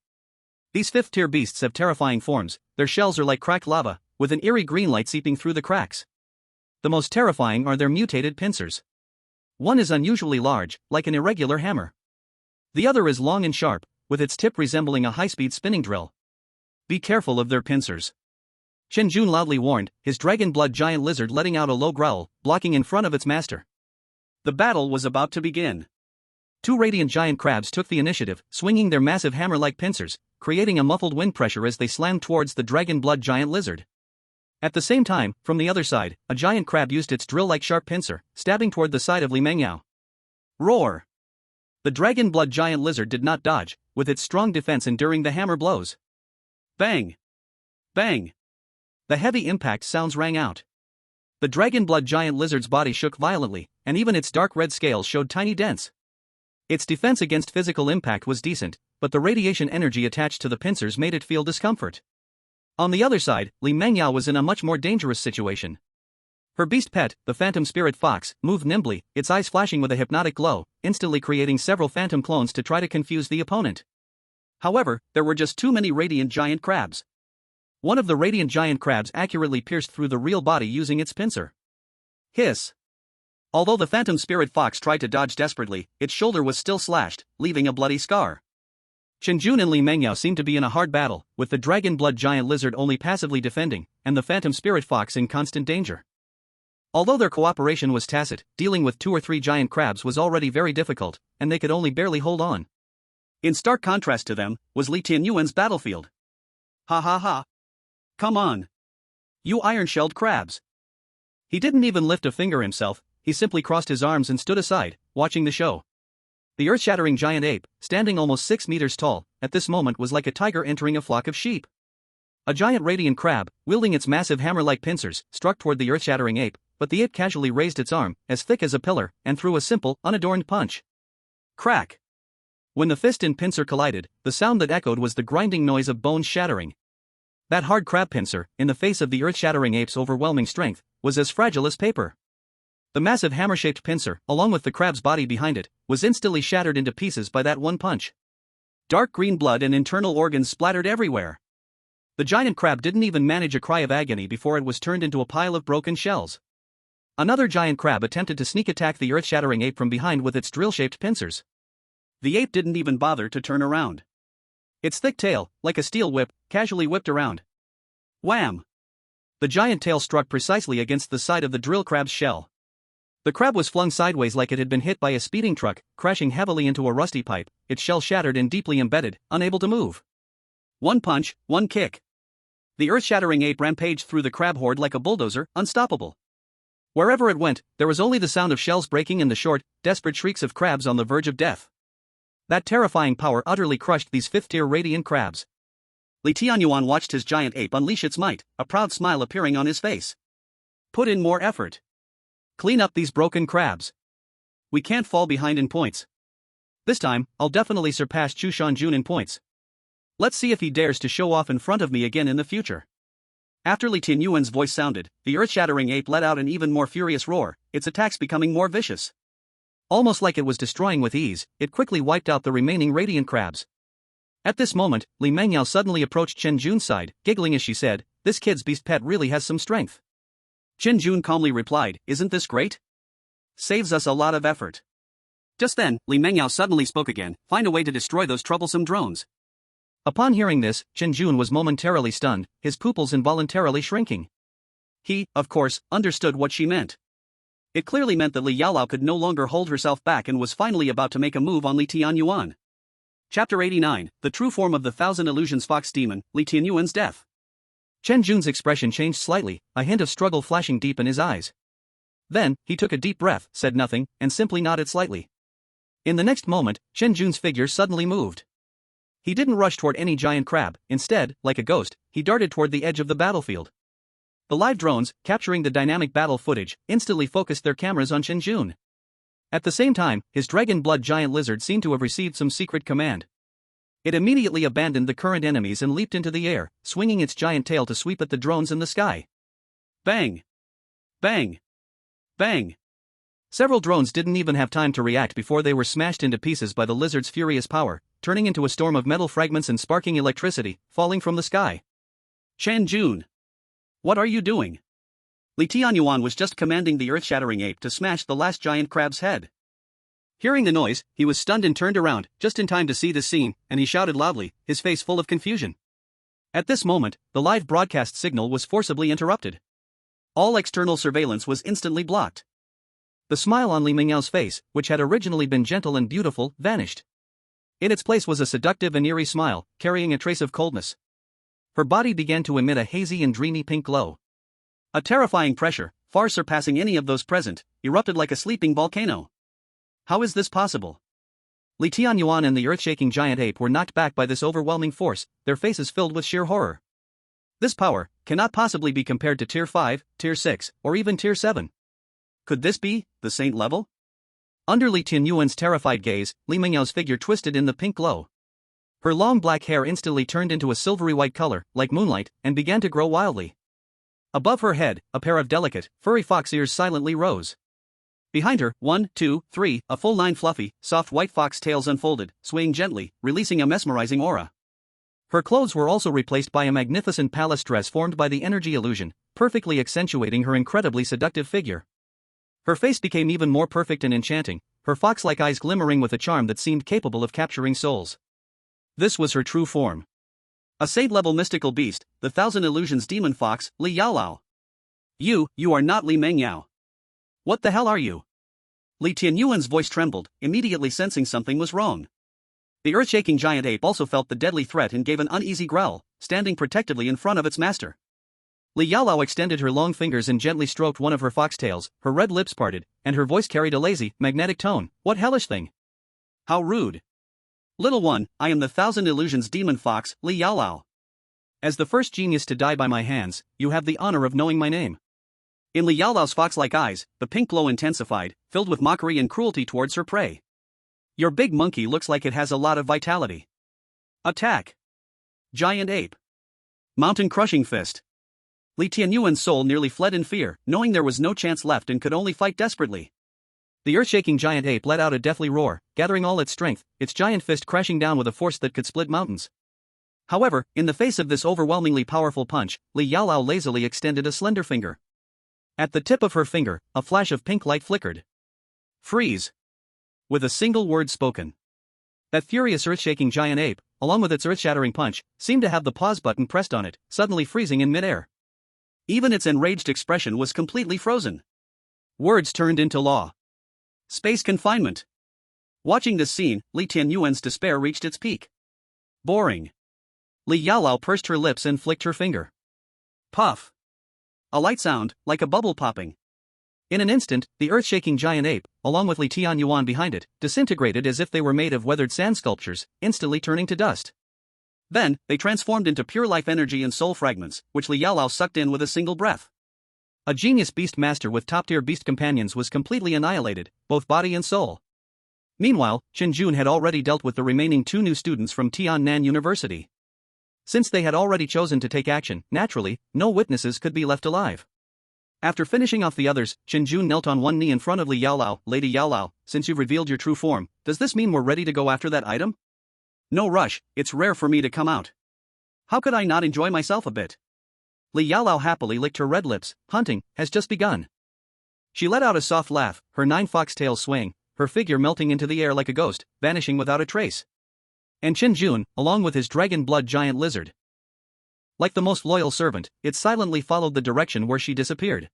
These 5th-tier beasts have terrifying forms. Their shells are like cracked lava, with an eerie green light seeping through the cracks. The most terrifying are their mutated pincers. One is unusually large, like an irregular hammer. The other is long and sharp, with its tip resembling a high-speed spinning drill. Be careful of their pincers. Chen Jun loudly warned, his dragon blood giant lizard letting out a low growl, blocking in front of its master. The battle was about to begin. 2 radiant giant crabs took the initiative, swinging their massive hammer-like pincers, creating a muffled wind pressure as they slammed towards the dragon blood giant lizard. At the same time, from the other side, a giant crab used its drill-like sharp pincer, stabbing toward the side of Li Mengyao. Roar! The dragon blood giant lizard did not dodge, with its strong defense enduring the hammer blows. Bang! Bang! The heavy impact sounds rang out. The dragon blood giant lizard's body shook violently, and even its dark red scales showed tiny dents. Its defense against physical impact was decent, but the radiation energy attached to the pincers made it feel discomfort. On the other side, Li Mengyao was in a much more dangerous situation. Her beast pet, the phantom spirit fox, moved nimbly, its eyes flashing with a hypnotic glow, instantly creating several phantom clones to try to confuse the opponent. However, there were just too many radiant giant crabs. One of the radiant giant crabs accurately pierced through the real body using its pincer. Hiss! Although the phantom spirit fox tried to dodge desperately, its shoulder was still slashed, leaving a bloody scar. Chen Jun and Li Mengyao seemed to be in a hard battle, with the dragon blood giant lizard only passively defending, and the phantom spirit fox in constant danger. Although their cooperation was tacit, dealing with 2 or 3 giant crabs was already very difficult, and they could only barely hold on. In stark contrast to them, was Li Tianyuan's battlefield. Ha ha ha! Come on! You iron-shelled crabs! He didn't even lift a finger himself, he simply crossed his arms and stood aside, watching the show. The earth-shattering giant ape, standing almost 6 meters tall, at this moment was like a tiger entering a flock of sheep. A giant radiant crab, wielding its massive hammer-like pincers, struck toward the earth-shattering ape, but the ape casually raised its arm, as thick as a pillar, and threw a simple, unadorned punch. Crack! When the fist and pincer collided, the sound that echoed was the grinding noise of bones shattering. That hard crab pincer, in the face of the earth-shattering ape's overwhelming strength, was as fragile as paper. The massive hammer-shaped pincer, along with the crab's body behind it, was instantly shattered into pieces by that one punch. Dark green blood and internal organs splattered everywhere. The giant crab didn't even manage a cry of agony before it was turned into a pile of broken shells. Another giant crab attempted to sneak attack the earth-shattering ape from behind with its drill-shaped pincers. The ape didn't even bother to turn around. Its thick tail, like a steel whip, casually whipped around. Wham! The giant tail struck precisely against the side of the drill crab's shell. The crab was flung sideways like it had been hit by a speeding truck, crashing heavily into a rusty pipe, its shell shattered and deeply embedded, unable to move. One punch, one kick. The earth-shattering ape rampaged through the crab horde like a bulldozer, unstoppable. Wherever it went, there was only the sound of shells breaking and the short, desperate shrieks of crabs on the verge of death. That terrifying power utterly crushed these fifth-tier radiant crabs. Lu Yuan watched his giant ape unleash its might, a proud smile appearing on his face. Put in more effort. Clean up these broken crabs. We can't fall behind in points. This time, I'll definitely surpass Chu Shanjun in points. Let's see if he dares to show off in front of me again in the future. After Lu Yuan's voice sounded, the earth-shattering ape let out an even more furious roar, its attacks becoming more vicious. Almost like it was destroying with ease, it quickly wiped out the remaining radiant crabs. At this moment, Li Mengyao suddenly approached Chen Jun's side, giggling as she said, "This kid's beast pet really has some strength." Chen Jun calmly replied, "Isn't this great? Saves us a lot of effort." Just then, Li Mengyao suddenly spoke again, "Find a way to destroy those troublesome drones." Upon hearing this, Chen Jun was momentarily stunned, his pupils involuntarily shrinking. He, of course, understood what she meant. It clearly meant that Li Yaolao could no longer hold herself back and was finally about to make a move on Lu Yuan. Chapter 89, The True Form of the Thousand Illusions Fox Demon, Lu Yuan's Death. Chen Jun's expression changed slightly, a hint of struggle flashing deep in his eyes. Then, he took a deep breath, said nothing, and simply nodded slightly. In the next moment, Chen Jun's figure suddenly moved. He didn't rush toward any giant crab, instead, like a ghost, he darted toward the edge of the battlefield. The live drones, capturing the dynamic battle footage, instantly focused their cameras on Chen Jun. At the same time, his dragon blood giant lizard seemed to have received some secret command. It immediately abandoned the current enemies and leaped into the air, swinging its giant tail to sweep at the drones in the sky. Bang! Bang! Bang! Several drones didn't even have time to react before they were smashed into pieces by the lizard's furious power, turning into a storm of metal fragments and sparking electricity, falling from the sky. Chen Jun! What are you doing? Lu Yuan was just commanding the earth-shattering ape to smash the last giant crab's head. Hearing the noise, he was stunned and turned around, just in time to see this scene, and he shouted loudly, his face full of confusion. At this moment, the live broadcast signal was forcibly interrupted. All external surveillance was instantly blocked. The smile on Li Mengyao's face, which had originally been gentle and beautiful, vanished. In its place was a seductive and eerie smile, carrying a trace of coldness. Her body began to emit a hazy and dreamy pink glow. A terrifying pressure, far surpassing any of those present, erupted like a sleeping volcano. How is this possible? Lu Yuan and the earth-shaking giant ape were knocked back by this overwhelming force, their faces filled with sheer horror. This power cannot possibly be compared to Tier 5, Tier 6, or even Tier 7. Could this be the saint level? Under Lu Yuan's terrified gaze, Li Mengyao's figure twisted in the pink glow. Her long black hair instantly turned into a silvery white color, like moonlight, and began to grow wildly. Above her head, a pair of delicate, furry fox ears silently rose. Behind her, 1, 2, 3, a full 9 fluffy, soft white fox tails unfolded, swaying gently, releasing a mesmerizing aura. Her clothes were also replaced by a magnificent palace dress formed by the energy illusion, perfectly accentuating her incredibly seductive figure. Her face became even more perfect and enchanting, her fox-like eyes glimmering with a charm that seemed capable of capturing souls. This was her true form. A saint-level mystical beast, the Thousand Illusions demon fox, Li Yaolao. You are not Li Mengyao. What the hell are you? Lu Yuan's voice trembled, immediately sensing something was wrong. The earth-shaking giant ape also felt the deadly threat and gave an uneasy growl, standing protectively in front of its master. Li Yaolao extended her long fingers and gently stroked one of her foxtails, her red lips parted, and her voice carried a lazy, magnetic tone. What hellish thing? How rude. Little one, I am the Thousand Illusions demon fox, Li Yaolao. As the first genius to die by my hands, you have the honor of knowing my name. In Li Yaolao's fox-like eyes, the pink glow intensified, filled with mockery and cruelty towards her prey. Your big monkey looks like it has a lot of vitality. Attack! Giant ape! Mountain-crushing fist! Lu Yuan's soul nearly fled in fear, knowing there was no chance left and could only fight desperately. The earth-shaking giant ape let out a deathly roar, gathering all its strength, its giant fist crashing down with a force that could split mountains. However, in the face of this overwhelmingly powerful punch, Li Yaolao lazily extended a slender finger. At the tip of her finger, a flash of pink light flickered. Freeze! With a single word spoken. That furious earth-shaking giant ape, along with its earth-shattering punch, seemed to have the pause button pressed on it, suddenly freezing in midair. Even its enraged expression was completely frozen. Words turned into law. Space confinement. Watching this scene, Li Tianyuan's despair reached its peak. Boring. Li Yaolao pursed her lips and flicked her finger. Puff. A light sound, like a bubble popping. In an instant, the earth-shaking giant ape, along with Li Tianyuan behind it, disintegrated as if they were made of weathered sand sculptures, instantly turning to dust. Then, they transformed into pure life energy and soul fragments, which Li Yaolao sucked in with a single breath. A genius beast master with top-tier beast companions was completely annihilated, both body and soul. Meanwhile, Chen Jun had already dealt with the remaining 2 new students from Tiannan University. Since they had already chosen to take action, naturally, no witnesses could be left alive. After finishing off the others, Chen Jun knelt on one knee in front of Li Yaolao. Lady Yaolao, since you've revealed your true form, does this mean we're ready to go after that item? No rush, it's rare for me to come out. How could I not enjoy myself a bit? Li Yaolao happily licked her red lips. Hunting has just begun. She let out a soft laugh, her 9 foxtails swaying, her figure melting into the air like a ghost, vanishing without a trace. And Chen Jun, along with his dragon blood giant lizard. Like the most loyal servant, it silently followed the direction where she disappeared.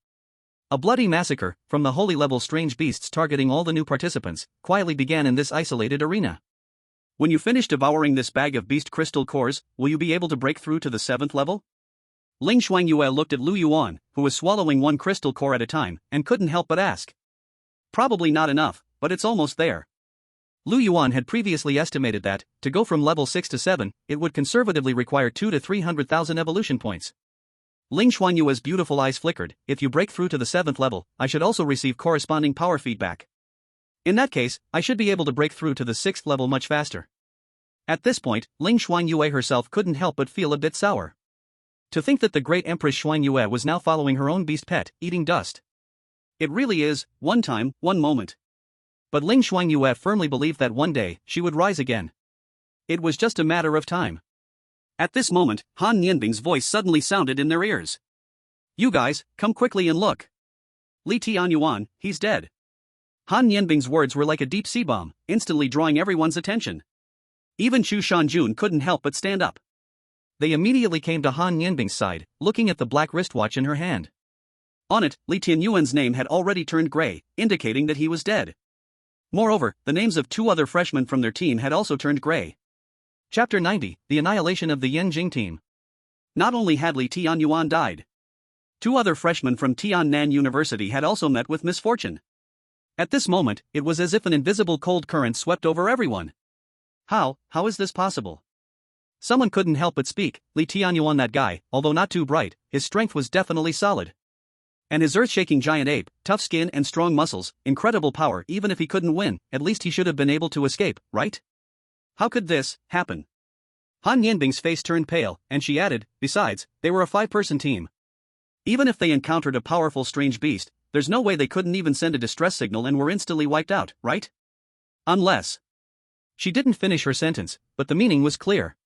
A bloody massacre, from the holy level strange beasts targeting all the new participants, quietly began in this isolated arena. When you finish devouring this bag of beast crystal cores, will you be able to break through to the 7th level? Ling Shuangyue looked at Lu Yuan, who was swallowing one crystal core at a time, and couldn't help but ask. Probably not enough, but it's almost there. Lu Yuan had previously estimated that, to go from level 6 to 7, it would conservatively require 200,000 to 300,000 evolution points. Ling Shuangyue's beautiful eyes flickered. If you break through to the 7th level, I should also receive corresponding power feedback. In that case, I should be able to break through to the 6th level much faster. At this point, Ling Shuangyue herself couldn't help but feel a bit sour. To think that the great Empress Shuangyue was now following her own beast pet, eating dust. It really is, one time, one moment. But Ling Shuangyue firmly believed that one day, she would rise again. It was just a matter of time. At this moment, Han Nianbing's voice suddenly sounded in their ears. You guys, come quickly and look. Li Tianyuan, he's dead. Han Nianbing's words were like a deep sea bomb, instantly drawing everyone's attention. Even Chu Shanjun couldn't help but stand up. They immediately came to Han Nianbing's side, looking at the black wristwatch in her hand. On it, Li Tianyuan's name had already turned gray, indicating that he was dead. Moreover, the names of 2 other freshmen from their team had also turned gray. Chapter 90, The Annihilation of the Yanjing Team. Not only had Li Tianyuan died. 2 other freshmen from Tiannan University had also met with misfortune. At this moment, it was as if an invisible cold current swept over everyone. How is this possible? Someone couldn't help but speak. Li Tianyuan, that guy, although not too bright, his strength was definitely solid. And his earth-shaking giant ape, tough skin and strong muscles, incredible power. Even if he couldn't win, at least he should have been able to escape, right? How could this happen? Han Yanbing's face turned pale, and she added, besides, they were a 5-person team. Even if they encountered a powerful strange beast, there's no way they couldn't even send a distress signal and were instantly wiped out, right? Unless. She didn't finish her sentence, but the meaning was clear.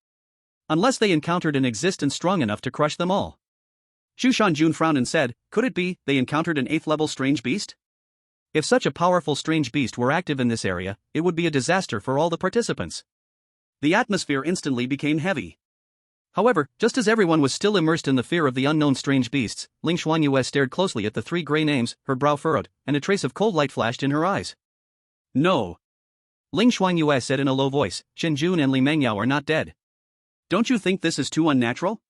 Unless they encountered an existence strong enough to crush them all. Xu Shanjun frowned and said, could it be they encountered an 8th-level strange beast? If such a powerful strange beast were active in this area, it would be a disaster for all the participants. The atmosphere instantly became heavy. However, just as everyone was still immersed in the fear of the unknown strange beasts, Ling Shuangyue stared closely at the 3 gray names, her brow furrowed, and a trace of cold light flashed in her eyes. No. Ling Shuangyue said in a low voice, Chen Jun and Li Mengyao are not dead. Don't you think this is too unnatural?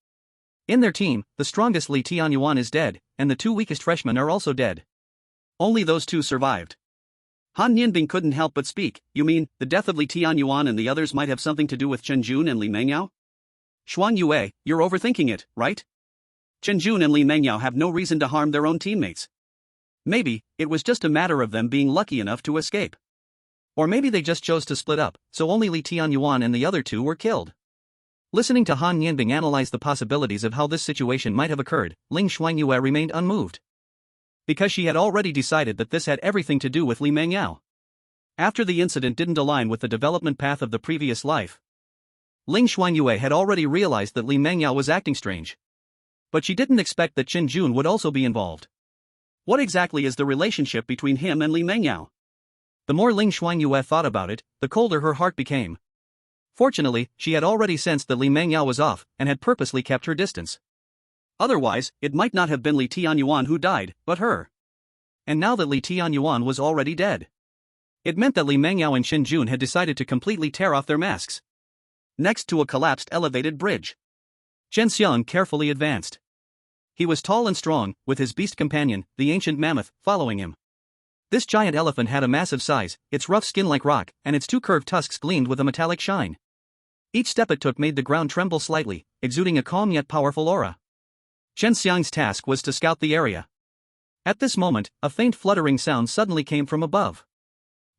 In their team, the strongest Li Tianyuan is dead, and the 2 weakest freshmen are also dead. Only those 2 survived. Han Nianbing couldn't help but speak. You mean, the death of Li Tianyuan and the others might have something to do with Chen Jun and Li Mengyao? Shuangyue, you're overthinking it, right? Chen Jun and Li Mengyao have no reason to harm their own teammates. Maybe, it was just a matter of them being lucky enough to escape. Or maybe they just chose to split up, so only Li Tianyuan and the other 2 were killed. Listening to Han Nianbing analyze the possibilities of how this situation might have occurred, Ling Shuangyue remained unmoved. Because she had already decided that this had everything to do with Li Mengyao. After the incident didn't align with the development path of the previous life, Ling Shuangyue had already realized that Li Mengyao was acting strange. But she didn't expect that Chen Jun would also be involved. What exactly is the relationship between him and Li Mengyao? The more Ling Shuangyue thought about it, the colder her heart became. Fortunately, she had already sensed that Li Mengyao was off and had purposely kept her distance. Otherwise, it might not have been Li Tianyuan who died, but her. And now that Li Tianyuan was already dead, it meant that Li Mengyao and Shen Jun had decided to completely tear off their masks. Next to a collapsed elevated bridge, Chen Xiang carefully advanced. He was tall and strong, with his beast companion, the ancient mammoth, following him. This giant elephant had a massive size, its rough skin like rock, and its two curved tusks gleamed with a metallic shine. Each step it took made the ground tremble slightly, exuding a calm yet powerful aura. Chen Xiang's task was to scout the area. At this moment, a faint fluttering sound suddenly came from above.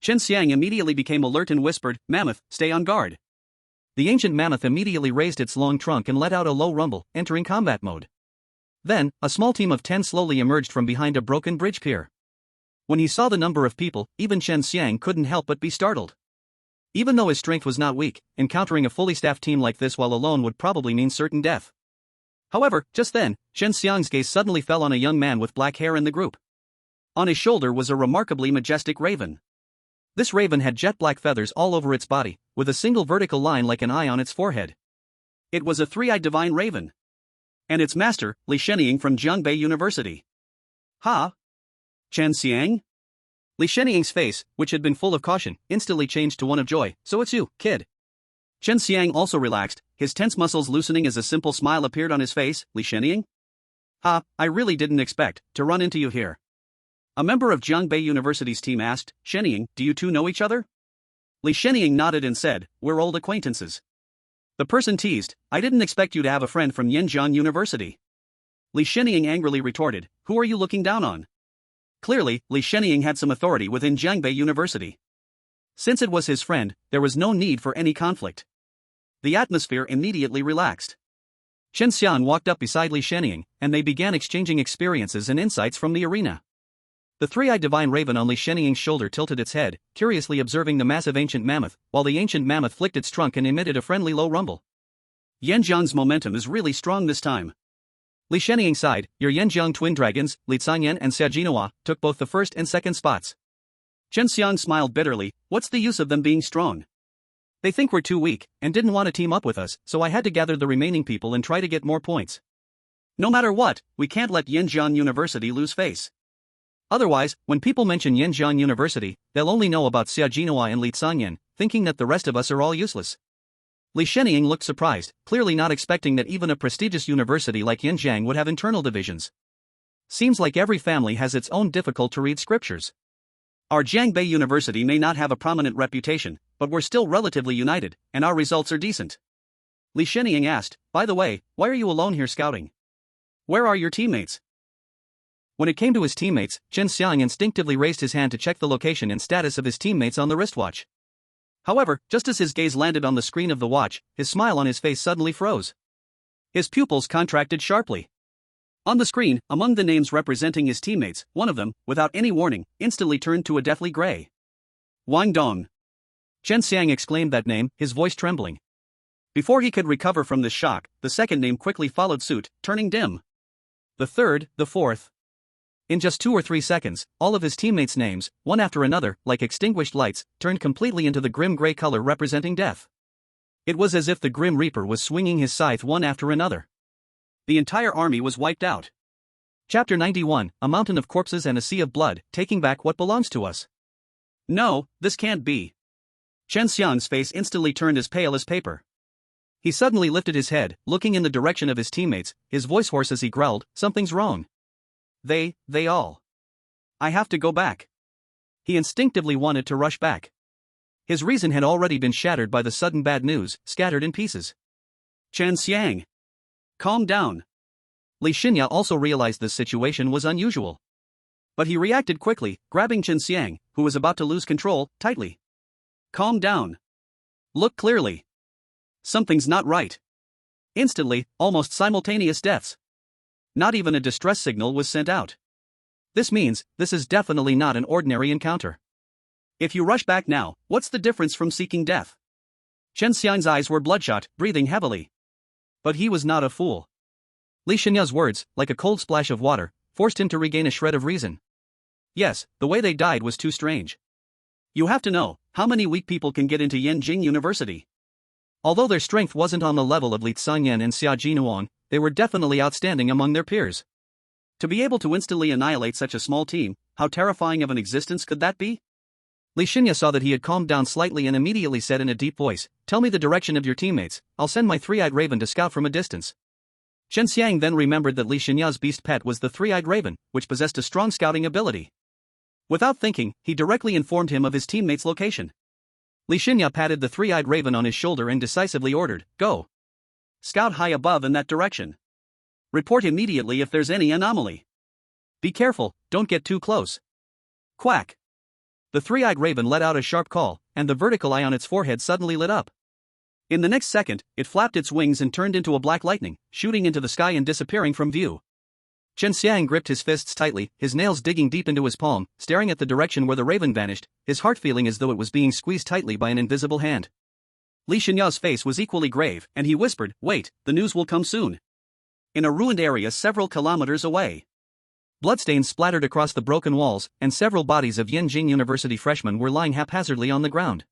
Chen Xiang immediately became alert and whispered, "Mammoth, stay on guard." The ancient mammoth immediately raised its long trunk and let out a low rumble, entering combat mode. Then, a small team of 10 slowly emerged from behind a broken bridge pier. When he saw the number of people, even Chen Xiang couldn't help but be startled. Even though his strength was not weak, encountering a fully staffed team like this while alone would probably mean certain death. However, just then, Chen Xiang's gaze suddenly fell on a young man with black hair in the group. On his shoulder was a remarkably majestic raven. This raven had jet black feathers all over its body, with a single vertical line like an eye on its forehead. It was a three-eyed divine raven. And its master, Li Shuangyue from Jiangbei University. Ha! Chen Xiang? Li Shuangyue's face, which had been full of caution, instantly changed to one of joy. "So it's you, kid." Chen Xiang also relaxed, his tense muscles loosening as a simple smile appeared on his face. "Li Shuangyue? Ha, I really didn't expect to run into you here." A member of Jiangbei University's team asked, "Shuangyue, do you two know each other?" Li Shuangyue nodded and said, "We're old acquaintances." The person teased, "I didn't expect you to have a friend from Yanjiang University." Li Shuangyue angrily retorted, "Who are you looking down on?" Clearly, Li Shuangyue had some authority within Jiangbei University. Since it was his friend, there was no need for any conflict. The atmosphere immediately relaxed. Chen Xiang walked up beside Li Shuangyue, and they began exchanging experiences and insights from the arena. The three-eyed divine raven on Li Shuangyue's shoulder tilted its head, curiously observing the massive ancient mammoth, while the ancient mammoth flicked its trunk and emitted a friendly low rumble. Yanjiang's momentum is really strong this time. Li Shuangyue sighed. Your Yanjiang twin dragons, Li Canyan and Xia Jinhua, took both the first and second spots. Chen Xiang smiled bitterly. What's the use of them being strong? They think we're too weak, and didn't want to team up with us, so I had to gather the remaining people and try to get more points. No matter what, we can't let Yanjiang University lose face. Otherwise, when people mention Yanjiang University, they'll only know about Xia Jinhua and Li Canyan, thinking that the rest of us are all useless. Li Shuangyue looked surprised, clearly not expecting that even a prestigious university like Yanjiang would have internal divisions. Seems like every family has its own difficult-to-read scriptures. Our Jiangbei University may not have a prominent reputation, but we're still relatively united, and our results are decent. Li Shuangyue asked, "By the way, why are you alone here scouting? Where are your teammates?" When it came to his teammates, Chen Xiang instinctively raised his hand to check the location and status of his teammates on the wristwatch. However, just as his gaze landed on the screen of the watch, his smile on his face suddenly froze. His pupils contracted sharply. On the screen, among the names representing his teammates, one of them, without any warning, instantly turned to a deathly gray. Wang Dong. Chen Xiang exclaimed that name, his voice trembling. Before he could recover from this shock, the second name quickly followed suit, turning dim. The third, the fourth. In just 2 or 3 seconds, all of his teammates' names, one after another, like extinguished lights, turned completely into the grim gray color representing death. It was as if the Grim Reaper was swinging his scythe one after another. The entire army was wiped out. Chapter 91, A Mountain of Corpses and a Sea of Blood, Taking Back What Belongs to Us. No, this can't be. Chen Xiang's face instantly turned as pale as paper. He suddenly lifted his head, looking in the direction of his teammates, his voice hoarse as he growled, "Something's wrong. They all. I have to go back." He instinctively wanted to rush back. His reason had already been shattered by the sudden bad news, scattered in pieces. Chen Xiang. Calm down. Li Shuangyue also realized this situation was unusual. But he reacted quickly, grabbing Chen Xiang, who was about to lose control, tightly. Calm down. Look clearly. Something's not right. Instantly, almost simultaneous deaths. Not even a distress signal was sent out. This means, this is definitely not an ordinary encounter. If you rush back now, what's the difference from seeking death? Chen Xiang's eyes were bloodshot, breathing heavily. But he was not a fool. Li Shuangyue's words, like a cold splash of water, forced him to regain a shred of reason. Yes, the way they died was too strange. You have to know, how many weak people can get into Yanjing University? Although their strength wasn't on the level of Li Shuangyue and Xia Jinuan, they were definitely outstanding among their peers. To be able to instantly annihilate such a small team, how terrifying of an existence could that be? Li Shuangyue saw that he had calmed down slightly and immediately said in a deep voice, "Tell me the direction of your teammates, I'll send my three-eyed raven to scout from a distance." Chen Xiang then remembered that Li Shuangyue's beast pet was the three-eyed raven, which possessed a strong scouting ability. Without thinking, he directly informed him of his teammate's location. Li Shuangyue patted the three-eyed raven on his shoulder and decisively ordered, "Go. Scout high above in that direction. Report immediately if there's any anomaly. Be careful, don't get too close." Quack. The three-eyed raven let out a sharp call, and the vertical eye on its forehead suddenly lit up. In the next second, it flapped its wings and turned into a black lightning, shooting into the sky and disappearing from view. Chen Xiang gripped his fists tightly, his nails digging deep into his palm, staring at the direction where the raven vanished, his heart feeling as though it was being squeezed tightly by an invisible hand. Li Shuangyue's face was equally grave, and he whispered, "Wait, the news will come soon." In a ruined area several kilometers away, bloodstains splattered across the broken walls, and several bodies of Yenjing University freshmen were lying haphazardly on the ground.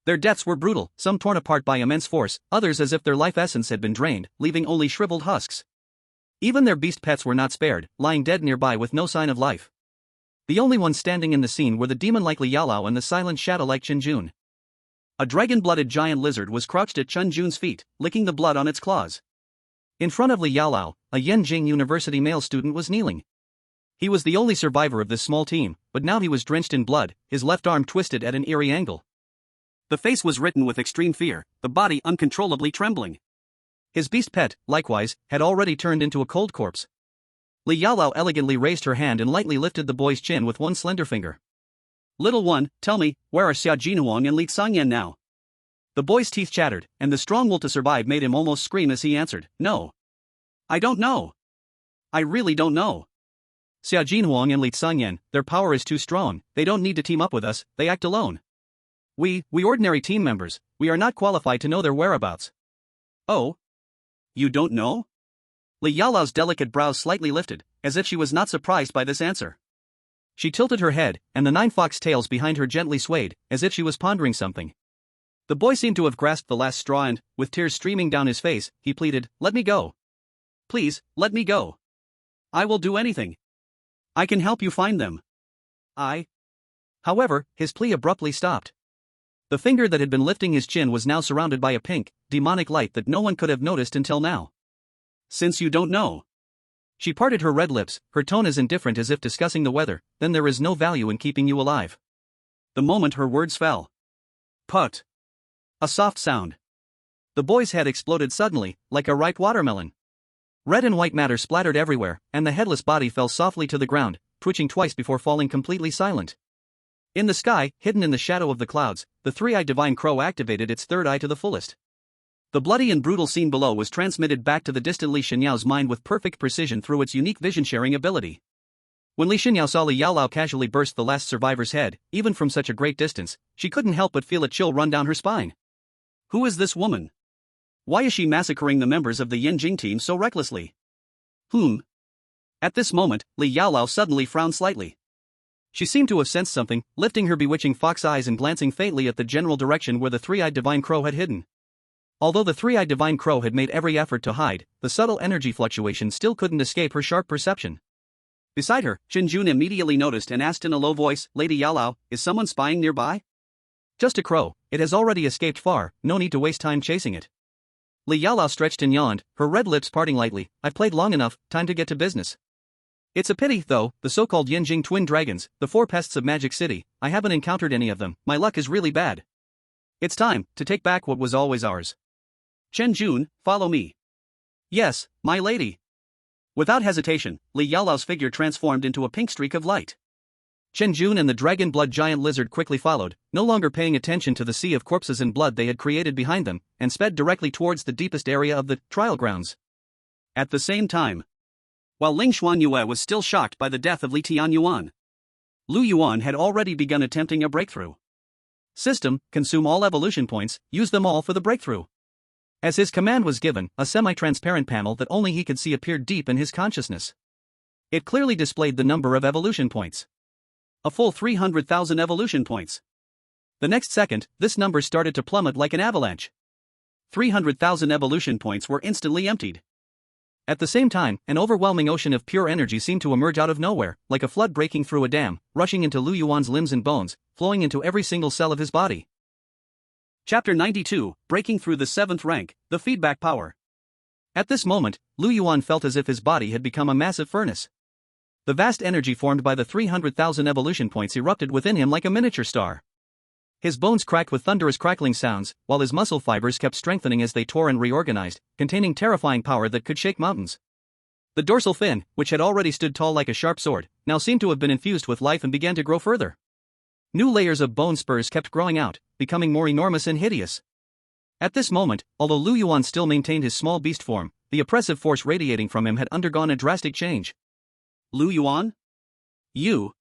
Their deaths were brutal, some torn apart by immense force, others as if their life essence had been drained, leaving only shriveled husks. Even their beast pets were not spared, lying dead nearby with no sign of life. The only ones standing in the scene were the demon-like Li Yaolao and the silent shadow-like Chen Jun. A dragon-blooded giant lizard was crouched at Chen Jun's feet, licking the blood on its claws. In front of Li Yaolao, a Yenjing University male student was kneeling. He was the only survivor of this small team, but now he was drenched in blood, his left arm twisted at an eerie angle. The face was written with extreme fear, the body uncontrollably trembling. His beast pet, likewise, had already turned into a cold corpse. Li Yaolao elegantly raised her hand and lightly lifted the boy's chin with one slender finger. "Little one, tell me, where are Xia Jinuan and Li Shuangyue now?" The boy's teeth chattered, and the strong will to survive made him almost scream as he answered, "No. I don't know. I really don't know. Xia Jinuan and Li Shuangyue, their power is too strong, they don't need to team up with us, they act alone. We ordinary team members, we are not qualified to know their whereabouts." "Oh? You don't know?" Li Yaolao's delicate brows slightly lifted, as if she was not surprised by this answer. She tilted her head, and the 9 fox tails behind her gently swayed, as if she was pondering something. The boy seemed to have grasped the last straw and, with tears streaming down his face, he pleaded, "Let me go. Please, let me go. I will do anything. I can help you find them. However, his plea abruptly stopped. The finger that had been lifting his chin was now surrounded by a pink, demonic light that no one could have noticed until now. "Since you don't know." She parted her red lips, her tone as indifferent as if discussing the weather, "then there is no value in keeping you alive." The moment her words fell. Put. A soft sound. The boy's head exploded suddenly, like a ripe watermelon. Red and white matter splattered everywhere, and the headless body fell softly to the ground, twitching twice before falling completely silent. In the sky, hidden in the shadow of the clouds, the three-eyed divine crow activated its third eye to the fullest. The bloody and brutal scene below was transmitted back to the distant Li Shuangyue's mind with perfect precision through its unique vision-sharing ability. When Li Shuangyue saw Li Yaolao casually burst the last survivor's head, even from such a great distance, she couldn't help but feel a chill run down her spine. Who is this woman? Why is she massacring the members of the Yenjing team so recklessly? At this moment, Li Yaolao suddenly frowned slightly. She seemed to have sensed something, lifting her bewitching fox eyes and glancing faintly at the general direction where the three-eyed divine crow had hidden. Although the three-eyed divine crow had made every effort to hide, the subtle energy fluctuation still couldn't escape her sharp perception. Beside her, Chen Jun immediately noticed and asked in a low voice, "Lady Yaolao, is someone spying nearby?" "Just a crow, it has already escaped far, no need to waste time chasing it." Li Yaolao stretched and yawned, her red lips parting lightly. "I've played long enough, time to get to business. It's a pity, though, the so-called Yenjing twin dragons, the 4 pests of Magic City, I haven't encountered any of them, my luck is really bad. It's time to take back what was always ours. Chen Jun, follow me." "Yes, my lady." Without hesitation, Li Yaolao's figure transformed into a pink streak of light. Chen Jun and the dragon blood giant lizard quickly followed, no longer paying attention to the sea of corpses and blood they had created behind them, and sped directly towards the deepest area of the trial grounds. At the same time, while Ling Shuangyue was still shocked by the death of Li Yuan, Lu Yuan had already begun attempting a breakthrough. System, consume all evolution points, use them all for the breakthrough. As his command was given, a semi-transparent panel that only he could see appeared deep in his consciousness. It clearly displayed the number of evolution points. A full 300,000 evolution points. The next second, this number started to plummet like an avalanche. 300,000 evolution points were instantly emptied. At the same time, an overwhelming ocean of pure energy seemed to emerge out of nowhere, like a flood breaking through a dam, rushing into Lu Yuan's limbs and bones, flowing into every single cell of his body. Chapter 92, Breaking Through the 7th Rank, The Feedback Power. At this moment, Lu Yuan felt as if his body had become a massive furnace. The vast energy formed by the 300,000 evolution points erupted within him like a miniature star. His bones cracked with thunderous crackling sounds, while his muscle fibers kept strengthening as they tore and reorganized, containing terrifying power that could shake mountains. The dorsal fin, which had already stood tall like a sharp sword, now seemed to have been infused with life and began to grow further. New layers of bone spurs kept growing out, becoming more enormous and hideous. At this moment, although Lu Yuan still maintained his small beast form, the oppressive force radiating from him had undergone a drastic change. Lu Yuan? You?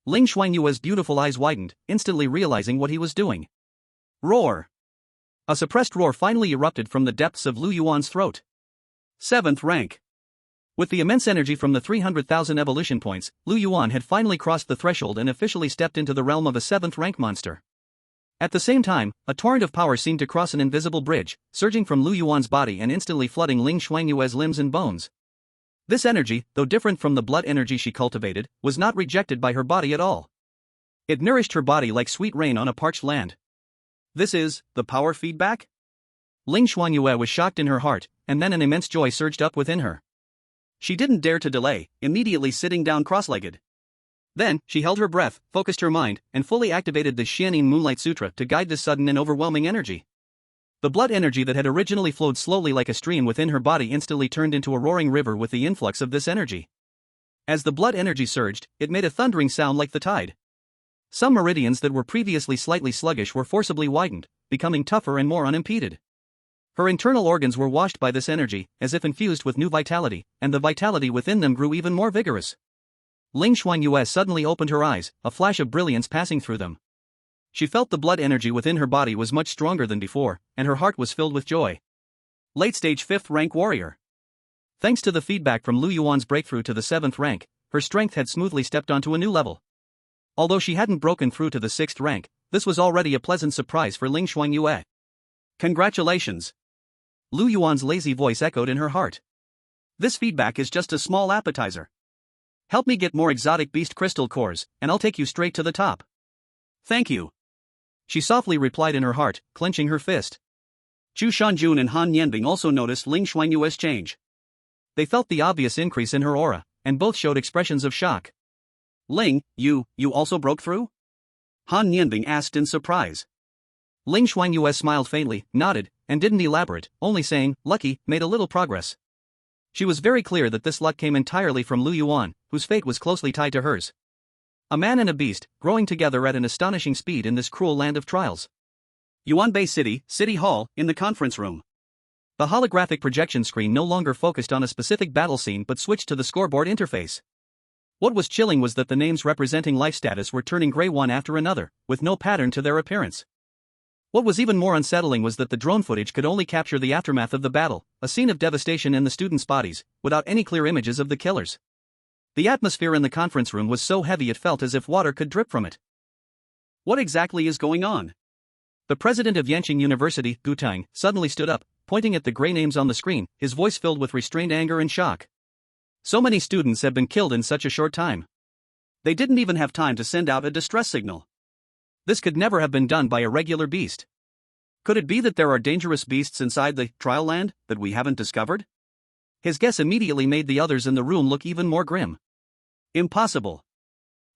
Ling Shuangyue's beautiful eyes widened, instantly realizing what he was doing. Roar! A suppressed roar finally erupted from the depths of Lu Yuan's throat. 7th rank. With the immense energy from the 300,000 evolution points, Lu Yuan had finally crossed the threshold and officially stepped into the realm of a 7th rank monster. At the same time, a torrent of power seemed to cross an invisible bridge, surging from Lu Yuan's body and instantly flooding Ling Shuangyue's limbs and bones. This energy, though different from the blood energy she cultivated, was not rejected by her body at all. It nourished her body like sweet rain on a parched land. This is the power feedback? Ling Shuangyue was shocked in her heart, and then an immense joy surged up within her. She didn't dare to delay, immediately sitting down cross-legged. Then, she held her breath, focused her mind, and fully activated the Xianin Moonlight Sutra to guide this sudden and overwhelming energy. The blood energy that had originally flowed slowly like a stream within her body instantly turned into a roaring river with the influx of this energy. As the blood energy surged, it made a thundering sound like the tide. Some meridians that were previously slightly sluggish were forcibly widened, becoming tougher and more unimpeded. Her internal organs were washed by this energy, as if infused with new vitality, and the vitality within them grew even more vigorous. Ling Shuangyue suddenly opened her eyes, a flash of brilliance passing through them. She felt the blood energy within her body was much stronger than before, and her heart was filled with joy. Late-stage 5th rank warrior. Thanks to the feedback from Lu Yuan's breakthrough to the 7th rank, her strength had smoothly stepped onto a new level. Although she hadn't broken through to the 6th rank, this was already a pleasant surprise for Ling Shuangyue. Congratulations! Lu Yuan's lazy voice echoed in her heart. This feedback is just a small appetizer. Help me get more exotic beast crystal cores, and I'll take you straight to the top. Thank you. She softly replied in her heart, clenching her fist. Chu Shanjun and Han Yanbing also noticed Ling Shuangyue's change. They felt the obvious increase in her aura, and both showed expressions of shock. Ling, you also broke through? Han Yanbing asked in surprise. Ling Shuangyue smiled faintly, nodded, and didn't elaborate, only saying, lucky, made a little progress. She was very clear that this luck came entirely from Lu Yuan, whose fate was closely tied to hers. A man and a beast, growing together at an astonishing speed in this cruel land of trials. Yuanbei City, City Hall, in the conference room. The holographic projection screen no longer focused on a specific battle scene but switched to the scoreboard interface. What was chilling was that the names representing life status were turning gray one after another, with no pattern to their appearance. What was even more unsettling was that the drone footage could only capture the aftermath of the battle, a scene of devastation in the students' bodies, without any clear images of the killers. The atmosphere in the conference room was so heavy it felt as if water could drip from it. What exactly is going on? The president of Yanqing University, Gu Tang, suddenly stood up, pointing at the gray names on the screen, his voice filled with restrained anger and shock. So many students have been killed in such a short time. They didn't even have time to send out a distress signal. This could never have been done by a regular beast. Could it be that there are dangerous beasts inside the trial land that we haven't discovered? His guess immediately made the others in the room look even more grim. Impossible.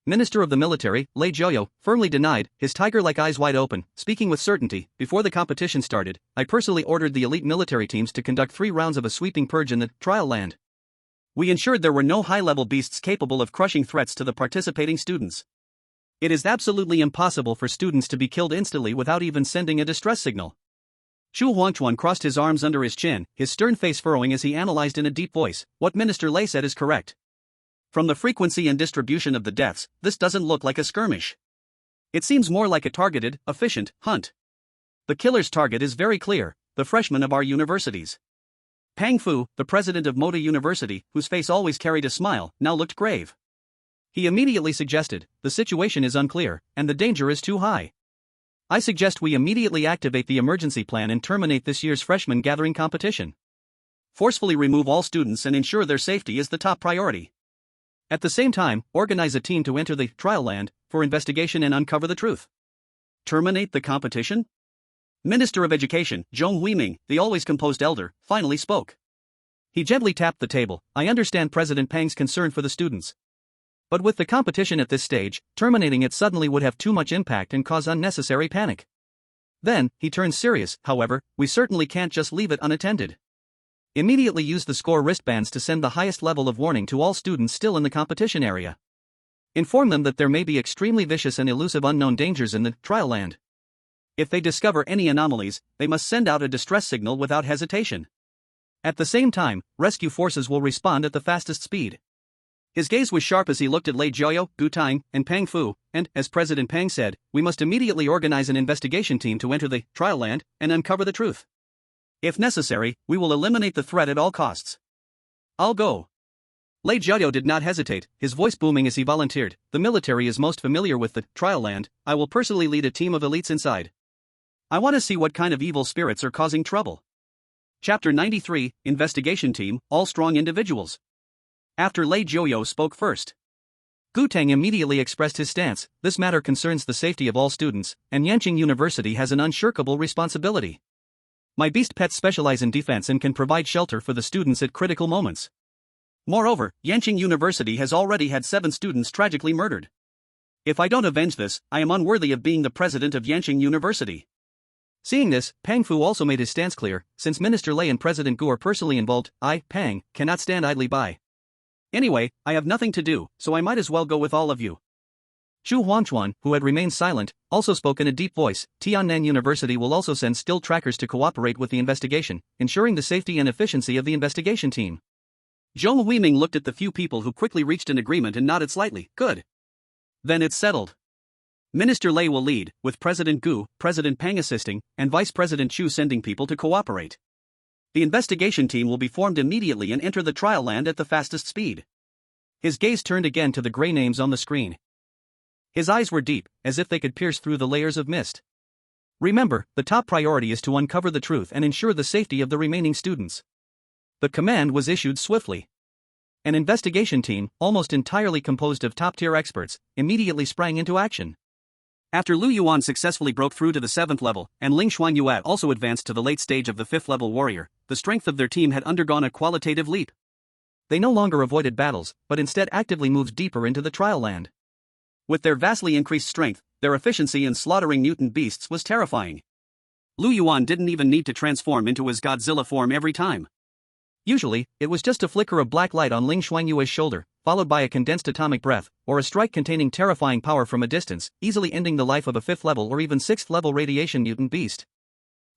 Minister of the Military, Lei Jiuyo, firmly denied, his tiger-like eyes wide open, speaking with certainty. Before the competition started, I personally ordered the elite military teams to conduct 3 rounds of a sweeping purge in the trial land. We ensured there were no high-level beasts capable of crushing threats to the participating students. It is absolutely impossible for students to be killed instantly without even sending a distress signal. Xu Huangchuan crossed his arms under his chin, his stern face furrowing as he analyzed in a deep voice, what Minister Lei said is correct. From the frequency and distribution of the deaths, this doesn't look like a skirmish. It seems more like a targeted, efficient hunt. The killer's target is very clear, the freshmen of our universities. Pang Fu, the president of Moda University, whose face always carried a smile, now looked grave. He immediately suggested, the situation is unclear, and the danger is too high. I suggest we immediately activate the emergency plan and terminate this year's freshman gathering competition. Forcefully remove all students and ensure their safety is the top priority. At the same time, organize a team to enter the trial land for investigation and uncover the truth. Terminate the competition? Minister of Education, Zhong Huiming, the always composed elder, finally spoke. He gently tapped the table. I understand President Pang's concern for the students. But with the competition at this stage, terminating it suddenly would have too much impact and cause unnecessary panic. Then, he turned serious. However, we certainly can't just leave it unattended. Immediately use the score wristbands to send the highest level of warning to all students still in the competition area. Inform them that there may be extremely vicious and elusive unknown dangers in the trial land. If they discover any anomalies, they must send out a distress signal without hesitation. At the same time, rescue forces will respond at the fastest speed. His gaze was sharp as he looked at Lei Jiuyou, Gu Tang, and Pang Fu, and, as President Pang said, we must immediately organize an investigation team to enter the trial land and uncover the truth. If necessary, we will eliminate the threat at all costs. I'll go. Lei Jiuyou did not hesitate, his voice booming as he volunteered. The military is most familiar with the trial land. I will personally lead a team of elites inside. I want to see what kind of evil spirits are causing trouble. Chapter 93, Investigation Team, All Strong Individuals. After Lei Jiuyou spoke first, Gu Tang immediately expressed his stance. This matter concerns the safety of all students, and Yanqing University has an unshirkable responsibility. My beast pets specialize in defense and can provide shelter for the students at critical moments. Moreover, Yanqing University has already had 7 students tragically murdered. If I don't avenge this, I am unworthy of being the president of Yanqing University. Seeing this, Pang Fu also made his stance clear. Since Minister Lei and President Gu are personally involved, I, Pang, cannot stand idly by. Anyway, I have nothing to do, so I might as well go with all of you. Zhu Huangchuan, who had remained silent, also spoke in a deep voice. Tiannan University will also send skilled trackers to cooperate with the investigation, ensuring the safety and efficiency of the investigation team. Zhong Huiming looked at the few people who quickly reached an agreement and nodded slightly. Good. Then it's settled. Minister Lei will lead, with President Gu, President Pang assisting, and Vice President Chu sending people to cooperate. The investigation team will be formed immediately and enter the trial land at the fastest speed. His gaze turned again to the gray names on the screen. His eyes were deep, as if they could pierce through the layers of mist. Remember, the top priority is to uncover the truth and ensure the safety of the remaining students. The command was issued swiftly. An investigation team, almost entirely composed of top-tier experts, immediately sprang into action. After Lu Yuan successfully broke through to the 7th level, and Ling Shuangyue also advanced to the late stage of the 5th level warrior, the strength of their team had undergone a qualitative leap. They no longer avoided battles, but instead actively moved deeper into the trial land. With their vastly increased strength, their efficiency in slaughtering mutant beasts was terrifying. Lu Yuan didn't even need to transform into his Godzilla form every time. Usually, it was just a flicker of black light on Ling Shuangyue's shoulder, followed by a condensed atomic breath, or a strike containing terrifying power from a distance, easily ending the life of a 5th level or even 6th level radiation mutant beast.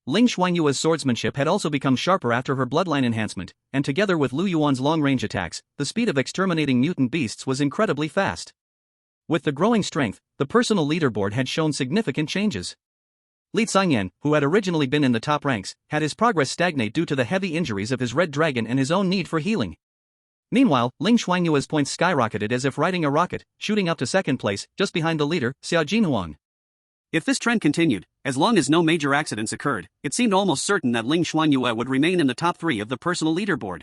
Ling Shuangyue's swordsmanship had also become sharper after her bloodline enhancement, and together with Lu Yuan's long-range attacks, the speed of exterminating mutant beasts was incredibly fast. With the growing strength, the personal leaderboard had shown significant changes. Li Tsingyan, who had originally been in the top ranks, had his progress stagnate due to the heavy injuries of his red dragon and his own need for healing. Meanwhile, Ling Shuangyue's points skyrocketed as if riding a rocket, shooting up to 2nd place, just behind the leader, Xiao Jinhuang. If this trend continued, as long as no major accidents occurred, it seemed almost certain that Ling Shuangyue would remain in the top 3 of the personal leaderboard.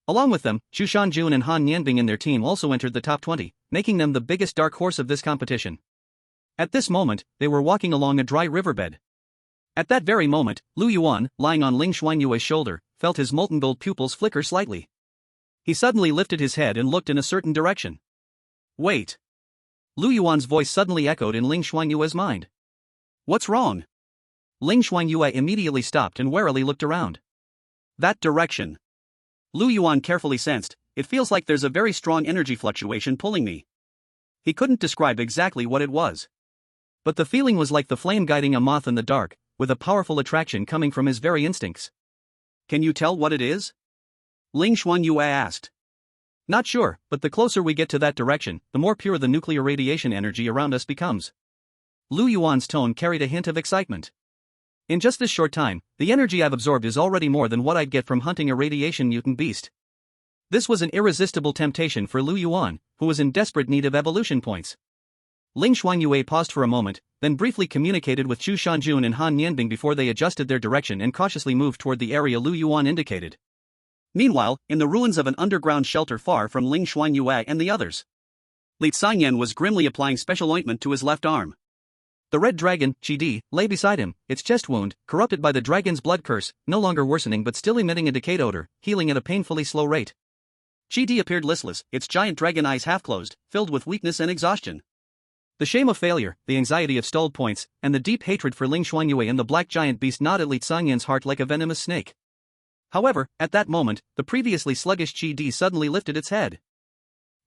Along with them, Xu Shanjun and Han Nianbing and their team also entered the top 20, making them the biggest dark horse of this competition. At this moment, they were walking along a dry riverbed. At that very moment, Lu Yuan, lying on Ling Shuangyue's shoulder, felt his molten gold pupils flicker slightly. He suddenly lifted his head and looked in a certain direction. Wait. Lu Yuan's voice suddenly echoed in Ling Shuangyue's mind. What's wrong? Ling Shuangyue immediately stopped and warily looked around. That direction. Lu Yuan carefully sensed, it feels like there's a very strong energy fluctuation pulling me. He couldn't describe exactly what it was. But the feeling was like the flame guiding a moth in the dark, with a powerful attraction coming from his very instincts. Can you tell what it is? Ling Shuangyue asked. Not sure, but the closer we get to that direction, the more pure the nuclear radiation energy around us becomes. Lu Yuan's tone carried a hint of excitement. In just this short time, the energy I've absorbed is already more than what I'd get from hunting a radiation mutant beast. This was an irresistible temptation for Lu Yuan, who was in desperate need of evolution points. Ling Shuangyue paused for a moment, then briefly communicated with Chu Shanjun and Han Nianbing before they adjusted their direction and cautiously moved toward the area Lu Yuan indicated. Meanwhile, in the ruins of an underground shelter far from Ling Shuangyue and the others, Li Sanyan was grimly applying special ointment to his left arm. The red dragon, Qi lay beside him, its chest wound, corrupted by the dragon's blood curse, no longer worsening but still emitting a decayed odor, healing at a painfully slow rate. Qi appeared listless, its giant dragon eyes half-closed, filled with weakness and exhaustion. The shame of failure, the anxiety of stalled points, and the deep hatred for Ling Shuangyue and the black giant beast gnawed at Li Sanyan's heart like a venomous snake. However, at that moment, the previously sluggish Qi suddenly lifted its head.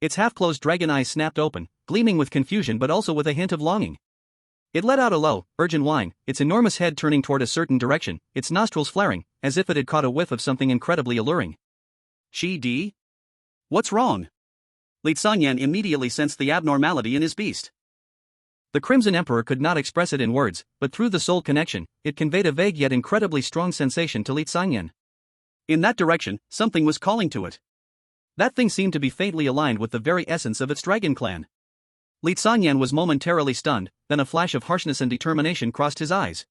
Its half-closed dragon eyes snapped open, gleaming with confusion but also with a hint of longing. It let out a low, urgent whine, its enormous head turning toward a certain direction, its nostrils flaring, as if it had caught a whiff of something incredibly alluring. Qi? What's wrong? Li Sanyan immediately sensed the abnormality in his beast. The Crimson Emperor could not express it in words, but through the soul connection, it conveyed a vague yet incredibly strong sensation to Li Sanyan. In that direction, something was calling to it. That thing seemed to be faintly aligned with the very essence of its dragon clan. Li Sanyan was momentarily stunned, then a flash of harshness and determination crossed his eyes.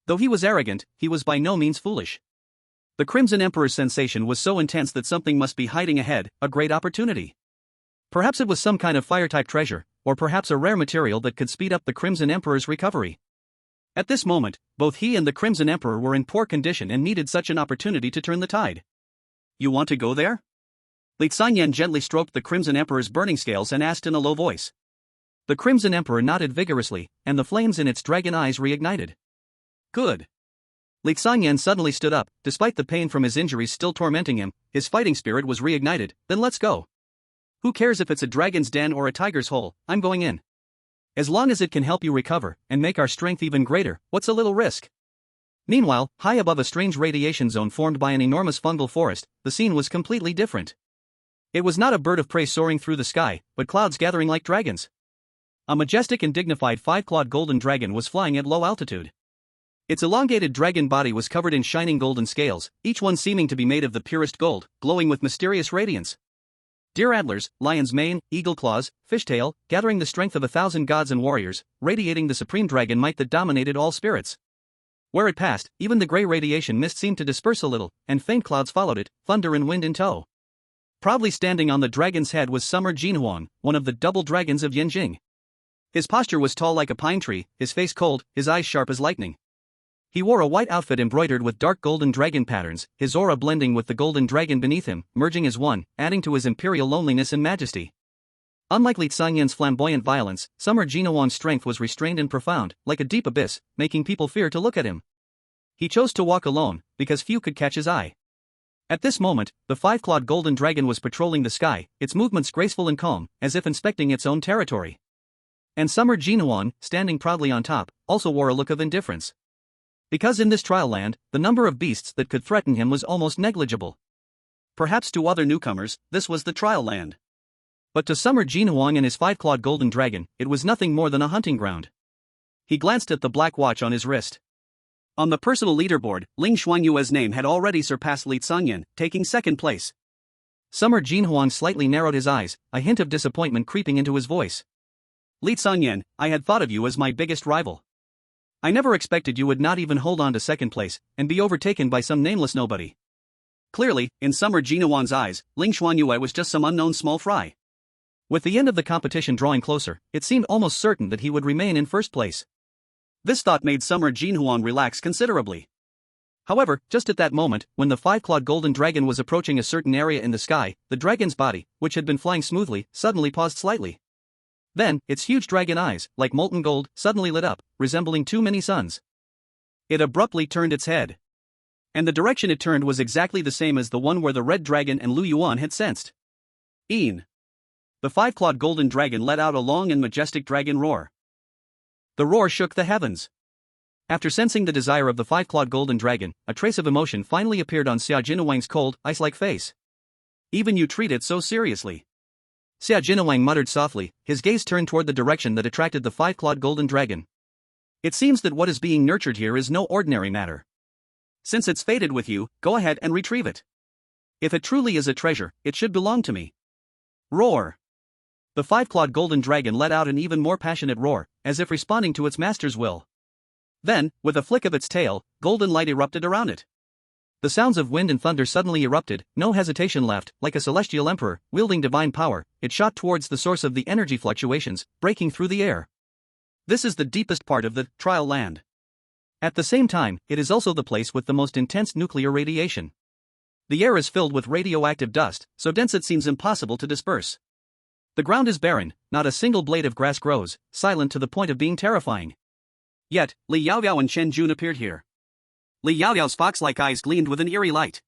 Though he was arrogant, he was by no means foolish. The Crimson Emperor's sensation was so intense that something must be hiding ahead, a great opportunity. Perhaps it was some kind of fire-type treasure, or perhaps a rare material that could speed up the Crimson Emperor's recovery. At this moment, both he and the Crimson Emperor were in poor condition and needed such an opportunity to turn the tide. You want to go there? Li Sanyan gently stroked the Crimson Emperor's burning scales and asked in a low voice. The Crimson Emperor nodded vigorously, and the flames in its dragon eyes reignited. Good. Li Sanyan suddenly stood up, despite the pain from his injuries still tormenting him, his fighting spirit was reignited, then let's go. Who cares if it's a dragon's den or a tiger's hole, I'm going in. As long as it can help you recover, and make our strength even greater, what's a little risk? Meanwhile, high above a strange radiation zone formed by an enormous fungal forest, the scene was completely different. It was not a bird of prey soaring through the sky, but clouds gathering like dragons. A majestic and dignified five-clawed golden dragon was flying at low altitude. Its elongated dragon body was covered in shining golden scales, each one seeming to be made of the purest gold, glowing with mysterious radiance. Deer antlers, lion's mane, eagle claws, fishtail, gathering the strength of 1,000 gods and warriors, radiating the supreme dragon might that dominated all spirits. Where it passed, even the gray radiation mist seemed to disperse a little, and faint clouds followed it, thunder and wind in tow. Proudly standing on the dragon's head was Summer Jinhuan, one of the double dragons of Yanjing. His posture was tall like a pine tree, his face cold, his eyes sharp as lightning. He wore a white outfit embroidered with dark golden dragon patterns, his aura blending with the golden dragon beneath him, merging as one, adding to his imperial loneliness and majesty. Unlike Li Sanyan's flamboyant violence, Summer Jinhuan's strength was restrained and profound, like a deep abyss, making people fear to look at him. He chose to walk alone, because few could catch his eye. At this moment, the five-clawed golden dragon was patrolling the sky, its movements graceful and calm, as if inspecting its own territory. And Summer Jinhuan, standing proudly on top, also wore a look of indifference. Because in this trial land, the number of beasts that could threaten him was almost negligible. Perhaps to other newcomers, this was the trial land. But to Summer Jinhuan and his five-clawed golden dragon, it was nothing more than a hunting ground. He glanced at the black watch on his wrist. On the personal leaderboard, Ling Shuangyue's name had already surpassed Li Sanyan, taking second place. Summer Jinhuan slightly narrowed his eyes, a hint of disappointment creeping into his voice. Li Sanyan, I had thought of you as my biggest rival. I never expected you would not even hold on to second place, and be overtaken by some nameless nobody. Clearly, in Summer Jinhuan's eyes, Ling Shuangyue was just some unknown small fry. With the end of the competition drawing closer, it seemed almost certain that he would remain in first place. This thought made Summer Jinhuan relax considerably. However, just at that moment, when the five-clawed golden dragon was approaching a certain area in the sky, the dragon's body, which had been flying smoothly, suddenly paused slightly. Then, its huge dragon eyes, like molten gold, suddenly lit up, resembling too many suns. It abruptly turned its head. And the direction it turned was exactly the same as the one where the red dragon and Lu Yuan had sensed. The five-clawed golden dragon let out a long and majestic dragon roar. The roar shook the heavens. After sensing the desire of the five-clawed golden dragon, a trace of emotion finally appeared on Xia Jinhuang's cold, ice-like face. Even you treat it so seriously. Xia Jinhuang muttered softly, his gaze turned toward the direction that attracted the five-clawed golden dragon. It seems that what is being nurtured here is no ordinary matter. Since it's fated with you, go ahead and retrieve it. If it truly is a treasure, it should belong to me. Roar. The five-clawed golden dragon let out an even more passionate roar, as if responding to its master's will. Then, with a flick of its tail, golden light erupted around it. The sounds of wind and thunder suddenly erupted, no hesitation left. Like a celestial emperor, wielding divine power, it shot towards the source of the energy fluctuations, breaking through the air. This is the deepest part of the trial land. At the same time, it is also the place with the most intense nuclear radiation. The air is filled with radioactive dust, so dense it seems impossible to disperse. The ground is barren, not a single blade of grass grows, silent to the point of being terrifying. Yet, Li Yaoyao and Chen Jun appeared here. Li Yaoyao's fox-like eyes gleamed with an eerie light.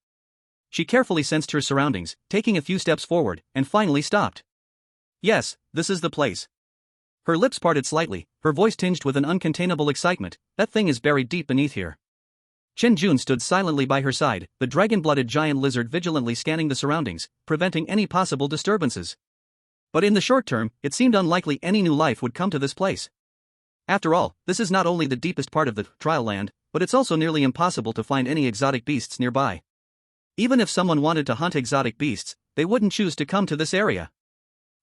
She carefully sensed her surroundings, taking a few steps forward, and finally stopped. Yes, this is the place. Her lips parted slightly, her voice tinged with an uncontainable excitement. That thing is buried deep beneath here. Chen Jun stood silently by her side, the dragon-blooded giant lizard vigilantly scanning the surroundings, preventing any possible disturbances. But in the short term, it seemed unlikely any new life would come to this place. After all, this is not only the deepest part of the trial land, but it's also nearly impossible to find any exotic beasts nearby. Even if someone wanted to hunt exotic beasts, they wouldn't choose to come to this area.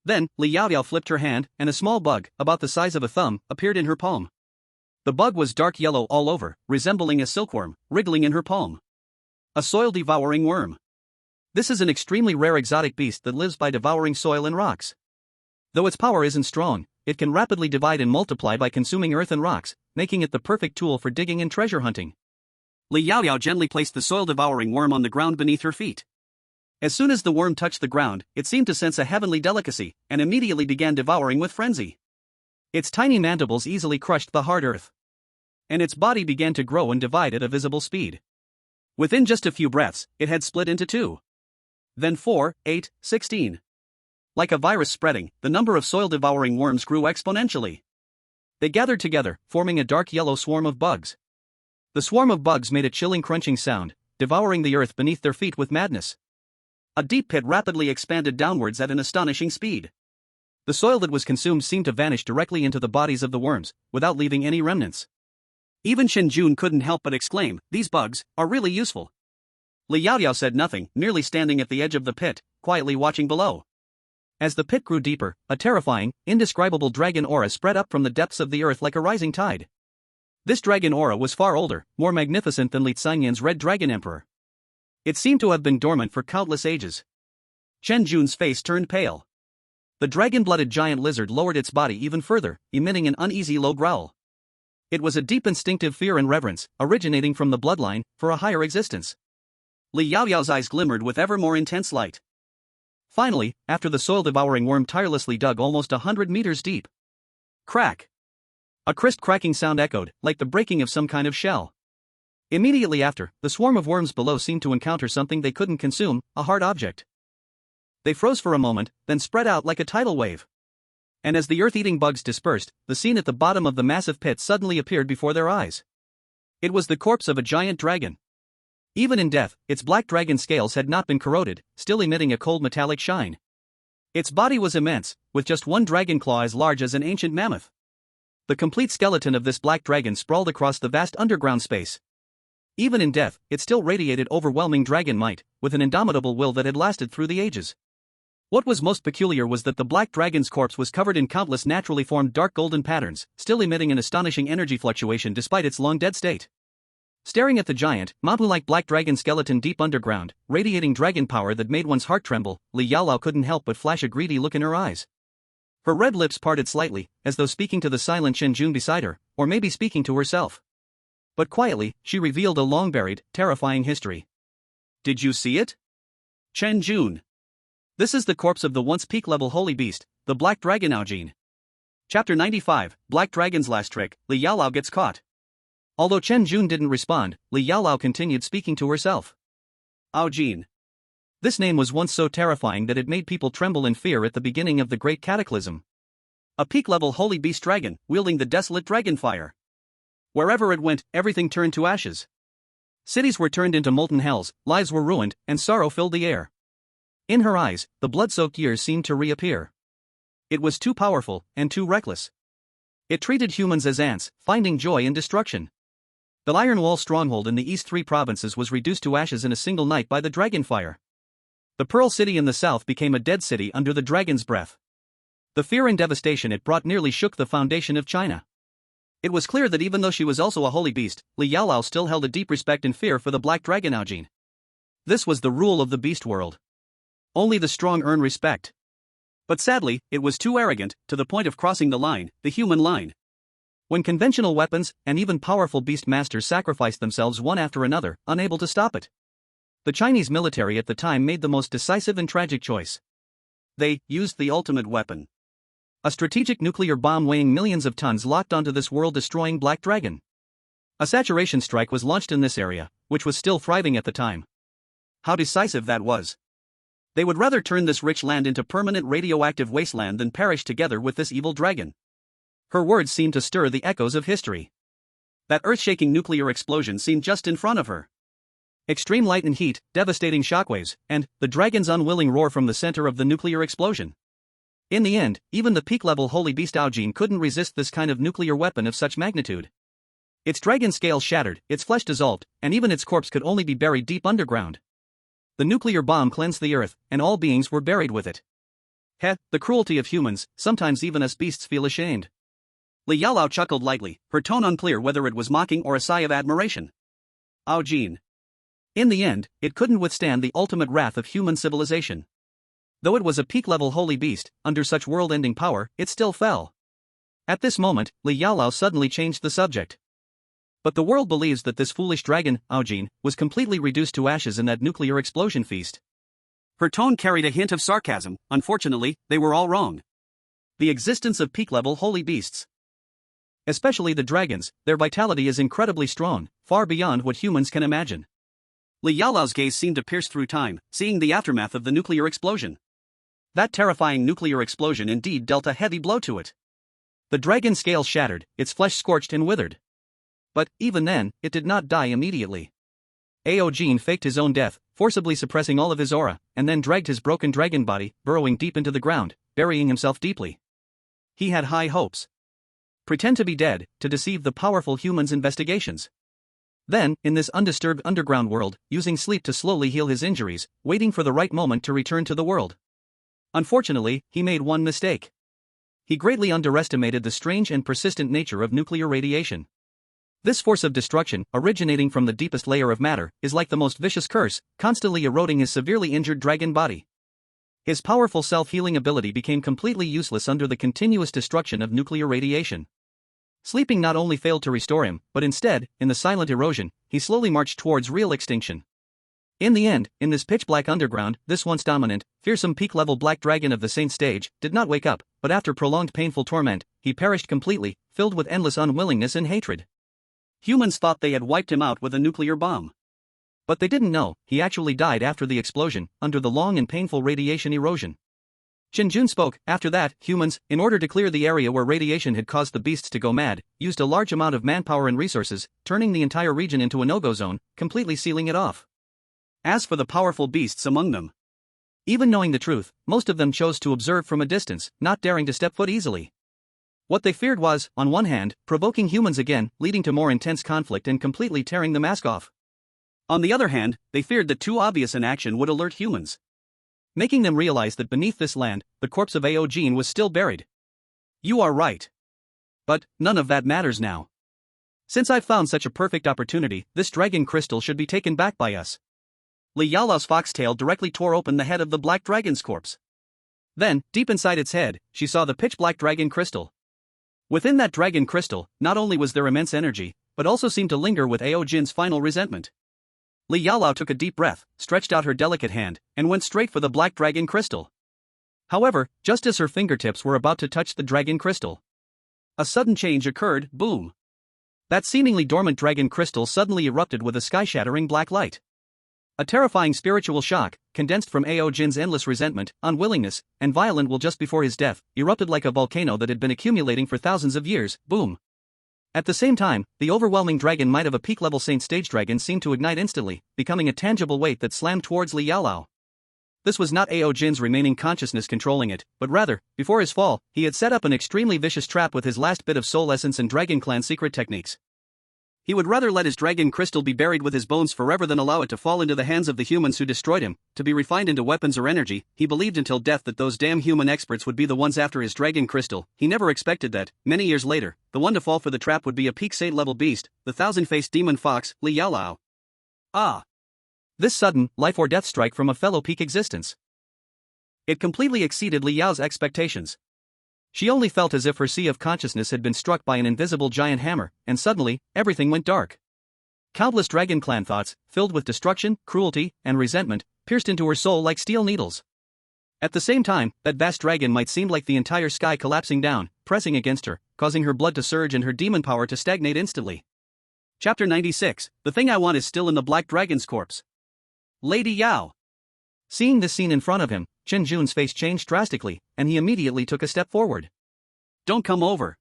Then, Li Yaoyao flipped her hand, and a small bug, about the size of a thumb, appeared in her palm. The bug was dark yellow all over, resembling a silkworm, wriggling in her palm. A soil-devouring worm. This is an extremely rare exotic beast that lives by devouring soil and rocks. Though its power isn't strong, it can rapidly divide and multiply by consuming earth and rocks, making it the perfect tool for digging and treasure hunting. Li Yaoyao gently placed the soil-devouring worm on the ground beneath her feet. As soon as the worm touched the ground, it seemed to sense a heavenly delicacy, and immediately began devouring with frenzy. Its tiny mandibles easily crushed the hard earth. And its body began to grow and divide at a visible speed. Within just a few breaths, it had split into 2. Then 4, 8, 16. Like a virus spreading, the number of soil-devouring worms grew exponentially. They gathered together, forming a dark yellow swarm of bugs. The swarm of bugs made a chilling crunching sound, devouring the earth beneath their feet with madness. A deep pit rapidly expanded downwards at an astonishing speed. The soil that was consumed seemed to vanish directly into the bodies of the worms, without leaving any remnants. Even Chen Jun couldn't help but exclaim, "These bugs are really useful." Li Yaoyao said nothing, merely standing at the edge of the pit, quietly watching below. As the pit grew deeper, a terrifying, indescribable dragon aura spread up from the depths of the earth like a rising tide. This dragon aura was far older, more magnificent than Li Xianyan's red dragon emperor. It seemed to have been dormant for countless ages. Chen Jun's face turned pale. The dragon-blooded giant lizard lowered its body even further, emitting an uneasy low growl. It was a deep instinctive fear and reverence, originating from the bloodline, for a higher existence. Li Yaoyao's eyes glimmered with ever more intense light. Finally, after the soil-devouring worm tirelessly dug almost 100 meters deep. Crack! A crisp cracking sound echoed, like the breaking of some kind of shell. Immediately after, the swarm of worms below seemed to encounter something they couldn't consume, a hard object. They froze for a moment, then spread out like a tidal wave. And as the earth-eating bugs dispersed, the scene at the bottom of the massive pit suddenly appeared before their eyes. It was the corpse of a giant dragon. Even in death, its black dragon scales had not been corroded, still emitting a cold metallic shine. Its body was immense, with just one dragon claw as large as an ancient mammoth. The complete skeleton of this black dragon sprawled across the vast underground space. Even in death, it still radiated overwhelming dragon might, with an indomitable will that had lasted through the ages. What was most peculiar was that the black dragon's corpse was covered in countless naturally formed dark golden patterns, still emitting an astonishing energy fluctuation despite its long-dead state. Staring at the giant, mampu-like black dragon skeleton deep underground, radiating dragon power that made one's heart tremble, Li Yaoyao couldn't help but flash a greedy look in her eyes. Her red lips parted slightly, as though speaking to the silent Chen Jun beside her, or maybe speaking to herself. But quietly, she revealed a long-buried, terrifying history. Did you see it? Chen Jun. This is the corpse of the once peak-level holy beast, the Black Dragon Aojin. Chapter 95, Black Dragon's Last Trick, Li Yaoyao gets caught. Although Chen Jun didn't respond, Li Yaoyao continued speaking to herself. Aojin. This name was once so terrifying that it made people tremble in fear at the beginning of the Great Cataclysm. A peak-level holy beast dragon, wielding the desolate dragon fire. Wherever it went, everything turned to ashes. Cities were turned into molten hells, lives were ruined, and sorrow filled the air. In her eyes, the blood-soaked years seemed to reappear. It was too powerful, and too reckless. It treated humans as ants, finding joy in destruction. The Iron Wall stronghold in the East 3 provinces was reduced to ashes in a single night by the dragon fire. The Pearl City in the south became a dead city under the dragon's breath. The fear and devastation it brought nearly shook the foundation of China. It was clear that even though she was also a holy beast, Li Yaolao still held a deep respect and fear for the black dragon Aojin. This was the rule of the beast world. Only the strong earn respect. But sadly, it was too arrogant, to the point of crossing the line, the human line. When conventional weapons, and even powerful beast masters sacrificed themselves one after another, unable to stop it. The Chinese military at the time made the most decisive and tragic choice. They used the ultimate weapon. A strategic nuclear bomb weighing millions of tons locked onto this world-destroying black dragon. A saturation strike was launched in this area, which was still thriving at the time. How decisive that was. They would rather turn this rich land into permanent radioactive wasteland than perish together with this evil dragon. Her words seemed to stir the echoes of history. That earth-shaking nuclear explosion seemed just in front of her. Extreme light and heat, devastating shockwaves, and the dragon's unwilling roar from the center of the nuclear explosion. In the end, even the peak-level holy beast Aojin couldn't resist this kind of nuclear weapon of such magnitude. Its dragon scales shattered, its flesh dissolved, and even its corpse could only be buried deep underground. The nuclear bomb cleansed the earth, and all beings were buried with it. The cruelty of humans, sometimes even us beasts feel ashamed. Li Yaolao chuckled lightly, her tone unclear whether it was mocking or a sigh of admiration. Aojin. In the end, it couldn't withstand the ultimate wrath of human civilization. Though it was a peak-level holy beast, under such world-ending power, it still fell. At this moment, Li Yaolao suddenly changed the subject. But the world believes that this foolish dragon, Aojin, was completely reduced to ashes in that nuclear explosion feast. Her tone carried a hint of sarcasm. Unfortunately, they were all wrong. The existence of peak-level holy beasts, especially the dragons, their vitality is incredibly strong, far beyond what humans can imagine. Li Yaolao's gaze seemed to pierce through time, seeing the aftermath of the nuclear explosion. That terrifying nuclear explosion indeed dealt a heavy blow to it. The dragon's scales shattered, its flesh scorched and withered. But, even then, it did not die immediately. Aojin faked his own death, forcibly suppressing all of his aura, and then dragged his broken dragon body, burrowing deep into the ground, burying himself deeply. He had high hopes. Pretend to be dead, to deceive the powerful humans' investigations. Then, in this undisturbed underground world, using sleep to slowly heal his injuries, waiting for the right moment to return to the world. Unfortunately, he made one mistake. He greatly underestimated the strange and persistent nature of nuclear radiation. This force of destruction, originating from the deepest layer of matter, is like the most vicious curse, constantly eroding his severely injured dragon body. His powerful self-healing ability became completely useless under the continuous destruction of nuclear radiation. Sleeping not only failed to restore him, but instead, in the silent erosion, he slowly marched towards real extinction. In the end, in this pitch-black underground, this once dominant, fearsome peak-level black dragon of the Saint stage did not wake up, but after prolonged painful torment, he perished completely, filled with endless unwillingness and hatred. Humans thought they had wiped him out with a nuclear bomb. But they didn't know, he actually died after the explosion, under the long and painful radiation erosion. Qin Jun spoke. After that, humans, in order to clear the area where radiation had caused the beasts to go mad, used a large amount of manpower and resources, turning the entire region into a no-go zone, completely sealing it off. As for the powerful beasts among them, even knowing the truth, most of them chose to observe from a distance, not daring to step foot easily. What they feared was, on one hand, provoking humans again, leading to more intense conflict and completely tearing the mask off. On the other hand, they feared that too obvious an action would alert humans, making them realize that beneath this land, the corpse of Aojin was still buried. You are right. But, none of that matters now. Since I've found such a perfect opportunity, this dragon crystal should be taken back by us. Li Yaolao's foxtail directly tore open the head of the black dragon's corpse. Then, deep inside its head, she saw the pitch-black dragon crystal. Within that dragon crystal, not only was there immense energy, but also seemed to linger with Aojin's final resentment. Li Yaolao took a deep breath, stretched out her delicate hand, and went straight for the black dragon crystal. However, just as her fingertips were about to touch the dragon crystal, a sudden change occurred. Boom! That seemingly dormant dragon crystal suddenly erupted with a sky-shattering black light. A terrifying spiritual shock, condensed from Aojin's endless resentment, unwillingness, and violent will just before his death, erupted like a volcano that had been accumulating for thousands of years. Boom! At the same time, the overwhelming dragon might of a peak-level Saint stage dragon seemed to ignite instantly, becoming a tangible weight that slammed towards Li Yaolao. This was not Aojin's remaining consciousness controlling it, but rather, before his fall, he had set up an extremely vicious trap with his last bit of soul essence and Dragon Clan secret techniques. He would rather let his dragon crystal be buried with his bones forever than allow it to fall into the hands of the humans who destroyed him, to be refined into weapons or energy. He believed until death that those damn human experts would be the ones after his dragon crystal. He never expected that, many years later, the one to fall for the trap would be a peak saint-level beast, the thousand-faced demon fox, Li Yaolao. Ah! This sudden, life-or-death strike from a fellow peak existence. It completely exceeded Li Yao's expectations. She only felt as if her sea of consciousness had been struck by an invisible giant hammer, and suddenly, everything went dark. Countless Dragon Clan thoughts, filled with destruction, cruelty, and resentment, pierced into her soul like steel needles. At the same time, that vast dragon might seem like the entire sky collapsing down, pressing against her, causing her blood to surge and her demon power to stagnate instantly. Chapter 96, The Thing I Want is Still in the Black Dragon's Corpse. Lady Yao. Seeing this scene in front of him, Chen Jun's face changed drastically, and he immediately took a step forward. Don't come over.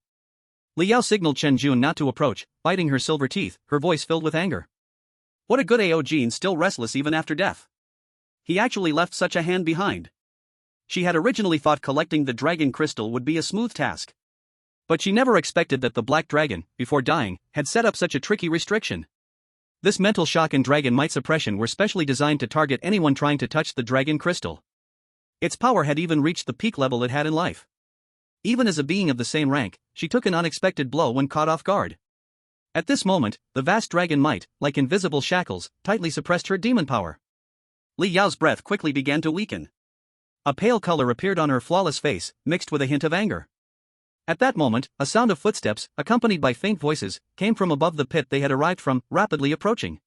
Li Yao signaled Chen Jun not to approach, biting her silver teeth, her voice filled with anger. What a good AO gene, still restless even after death. He actually left such a hand behind. She had originally thought collecting the dragon crystal would be a smooth task. But she never expected that the black dragon, before dying, had set up such a tricky restriction. This mental shock and dragon might suppression were specially designed to target anyone trying to touch the dragon crystal. Its power had even reached the peak level it had in life. Even as a being of the same rank, she took an unexpected blow when caught off guard. At this moment, the vast dragon might, like invisible shackles, tightly suppressed her demon power. Li Yao's breath quickly began to weaken. A pale color appeared on her flawless face, mixed with a hint of anger. At that moment, a sound of footsteps, accompanied by faint voices, came from above the pit they had arrived from, rapidly approaching.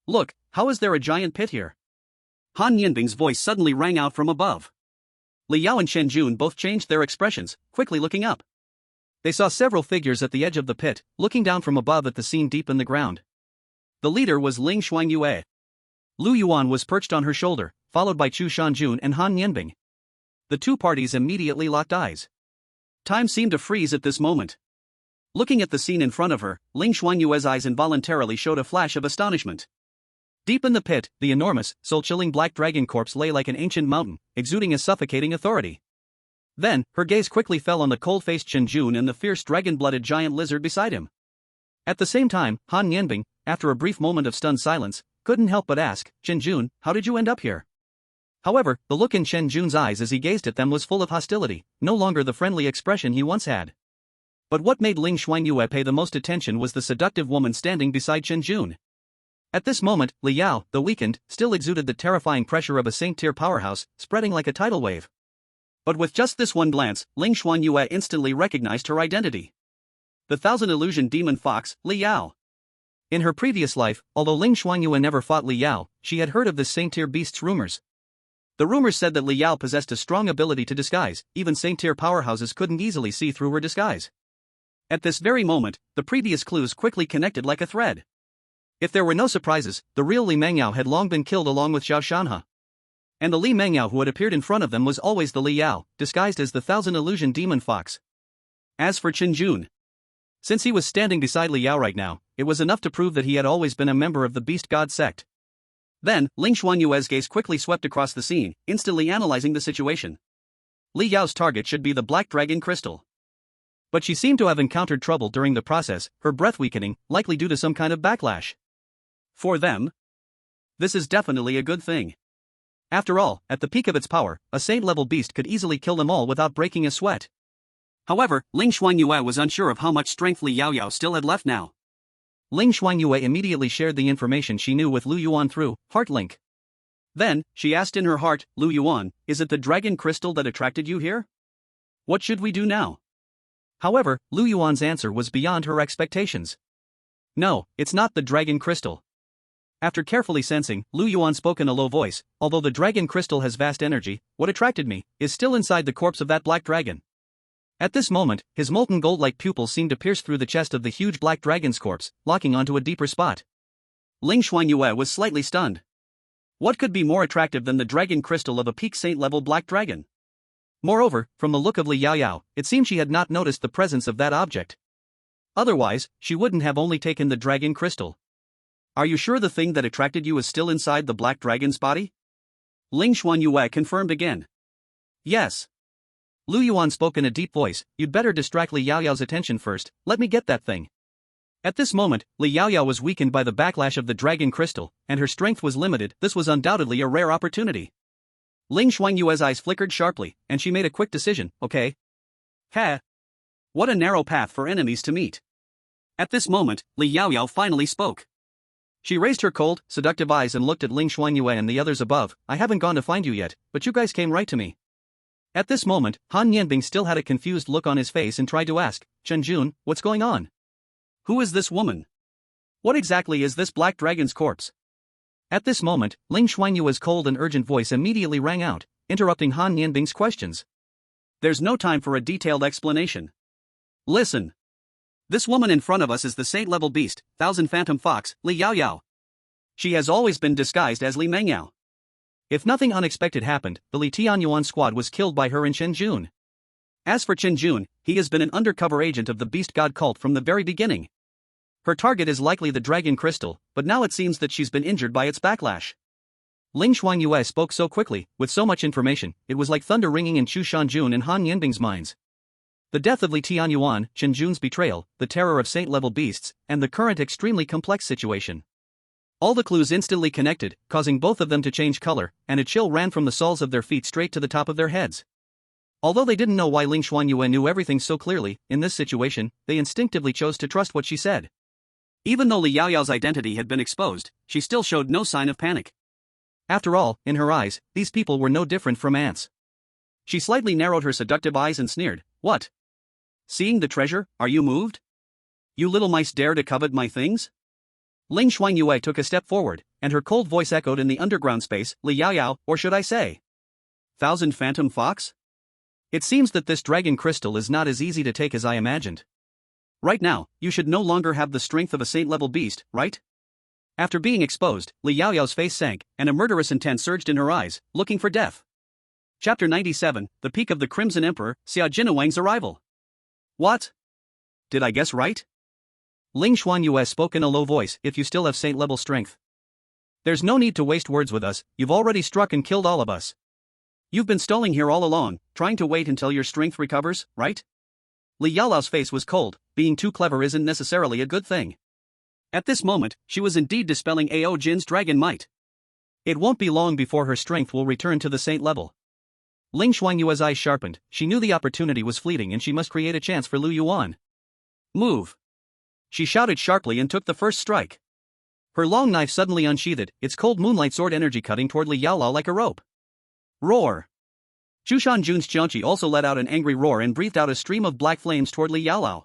Look, how is there a giant pit here? Han Yinbing's voice suddenly rang out from above. Li Yao and Chen Jun both changed their expressions, quickly looking up. They saw several figures at the edge of the pit, looking down from above at the scene deep in the ground. The leader was Ling Shuangyue. Lu Yuan was perched on her shoulder, followed by Chu Shanjun and Han Yinbing. The two parties immediately locked eyes. Time seemed to freeze at this moment. Looking at the scene in front of her, Ling Shuangyue's eyes involuntarily showed a flash of astonishment. Deep in the pit, the enormous, soul-chilling black dragon corpse lay like an ancient mountain, exuding a suffocating authority. Then, her gaze quickly fell on the cold-faced Chen Jun and the fierce dragon-blooded giant lizard beside him. At the same time, Han Yanbing, after a brief moment of stunned silence, couldn't help but ask, Chen Jun, how did you end up here? However, the look in Chen Jun's eyes as he gazed at them was full of hostility, no longer the friendly expression he once had. But what made Ling Shuangyue pay the most attention was the seductive woman standing beside Chen Jun. At this moment, Li Yao, though weakened, still exuded the terrifying pressure of a Saint-tier powerhouse, spreading like a tidal wave. But with just this one glance, Ling Shuangyue instantly recognized her identity. The Thousand Illusion Demon Fox, Li Yao. In her previous life, although Ling Shuangyue never fought Li Yao, she had heard of this Saint-tier beast's rumors. The rumors said that Li Yao possessed a strong ability to disguise, even Saint-tier powerhouses couldn't easily see through her disguise. At this very moment, the previous clues quickly connected like a thread. If there were no surprises, the real Li Mengyao had long been killed along with Zhao Shanhe. And the Li Mengyao who had appeared in front of them was always the Li Yao, disguised as the Thousand Illusion Demon Fox. As for Chen Jun, since he was standing beside Li Yao right now, it was enough to prove that he had always been a member of the Beast God sect. Then, Ling Shuangyue's gaze quickly swept across the scene, instantly analyzing the situation. Li Yao's target should be the Black Dragon Crystal. But she seemed to have encountered trouble during the process, her breath weakening, likely due to some kind of backlash. For them, this is definitely a good thing. After all, at the peak of its power, a saint-level beast could easily kill them all without breaking a sweat. However, Ling Shuangyue was unsure of how much strength Li Yaoyao still had left now. Ling Shuangyue immediately shared the information she knew with Lu Yuan through Heart Link. Then, she asked in her heart, Lu Yuan, is it the dragon crystal that attracted you here? What should we do now? However, Lu Yuan's answer was beyond her expectations. No, it's not the dragon crystal. After carefully sensing, Lu Yuan spoke in a low voice, although the dragon crystal has vast energy, what attracted me is still inside the corpse of that black dragon. At this moment, his molten gold-like pupils seemed to pierce through the chest of the huge black dragon's corpse, locking onto a deeper spot. Ling Shuangyue was slightly stunned. What could be more attractive than the dragon crystal of a peak saint-level black dragon? Moreover, from the look of Li Yaoyao, it seemed she had not noticed the presence of that object. Otherwise, she wouldn't have only taken the dragon crystal. Are you sure the thing that attracted you is still inside the black dragon's body? Ling Shuangyue confirmed again. Yes. Lu Yuan spoke in a deep voice, you'd better distract Li Yaoyao's attention first, let me get that thing. At this moment, Li Yaoyao was weakened by the backlash of the dragon crystal, and her strength was limited. This was undoubtedly a rare opportunity. Ling Shuangyue's eyes flickered sharply, and she made a quick decision. Okay. Ha! What a narrow path for enemies to meet. At this moment, Li Yaoyao finally spoke. She raised her cold, seductive eyes and looked at Ling Shuangyue and the others above. I haven't gone to find you yet, but you guys came right to me. At this moment, Han Yanbing still had a confused look on his face and tried to ask, Chen Jun, what's going on? Who is this woman? What exactly is this black dragon's corpse? At this moment, Ling Shuangyue's cold and urgent voice immediately rang out, interrupting Han Yanbing's questions. There's no time for a detailed explanation. Listen. This woman in front of us is the saint-level beast, Thousand Phantom Fox, Li Yaoyao. She has always been disguised as Li Mengyao. If nothing unexpected happened, the Li Tianyuan squad was killed by her and Chen Jun. As for Chen Jun, he has been an undercover agent of the beast god cult from the very beginning. Her target is likely the dragon crystal, but now it seems that she's been injured by its backlash. Ling Shuangyue spoke so quickly, with so much information, it was like thunder ringing in Chu Shanjun and Han Yanbing's minds. The death of Li Tianyuan, Chen Jun's betrayal, the terror of saint-level beasts, and the current extremely complex situation. All the clues instantly connected, causing both of them to change color, and a chill ran from the soles of their feet straight to the top of their heads. Although they didn't know why Ling Shuangyue knew everything so clearly, in this situation, they instinctively chose to trust what she said. Even though Li Yaoyao's identity had been exposed, she still showed no sign of panic. After all, in her eyes, these people were no different from ants. She slightly narrowed her seductive eyes and sneered, What? Seeing the treasure, are you moved? You little mice dare to covet my things? Ling Shuangyue took a step forward, and her cold voice echoed in the underground space, Li Yaoyao, or should I say? Thousand Phantom Fox? It seems that this dragon crystal is not as easy to take as I imagined. Right now, you should no longer have the strength of a saint-level beast, right? After being exposed, Li Yaoyao's face sank, and a murderous intent surged in her eyes, looking for death. Chapter 97, The Peak of the Crimson Emperor, Xia Jinawang's Arrival. What? Did I guess right? Ling Shuangyue spoke in a low voice, if you still have saint-level strength. There's no need to waste words with us, you've already struck and killed all of us. You've been stalling here all along, trying to wait until your strength recovers, right? Li Yaoyao's face was cold. Being too clever isn't necessarily a good thing. At this moment, she was indeed dispelling Ao Jin's dragon might. It won't be long before her strength will return to the saint level. Ling Shuangyue's eyes sharpened. She knew the opportunity was fleeting and she must create a chance for Lu Yuan. Move! She shouted sharply and took the first strike. Her long knife suddenly unsheathed, its cold moonlight sword energy cutting toward Li Yaoyao like a rope. Roar! Chu Shanjun's Jiangqi also let out an angry roar and breathed out a stream of black flames toward Li Yaoyao.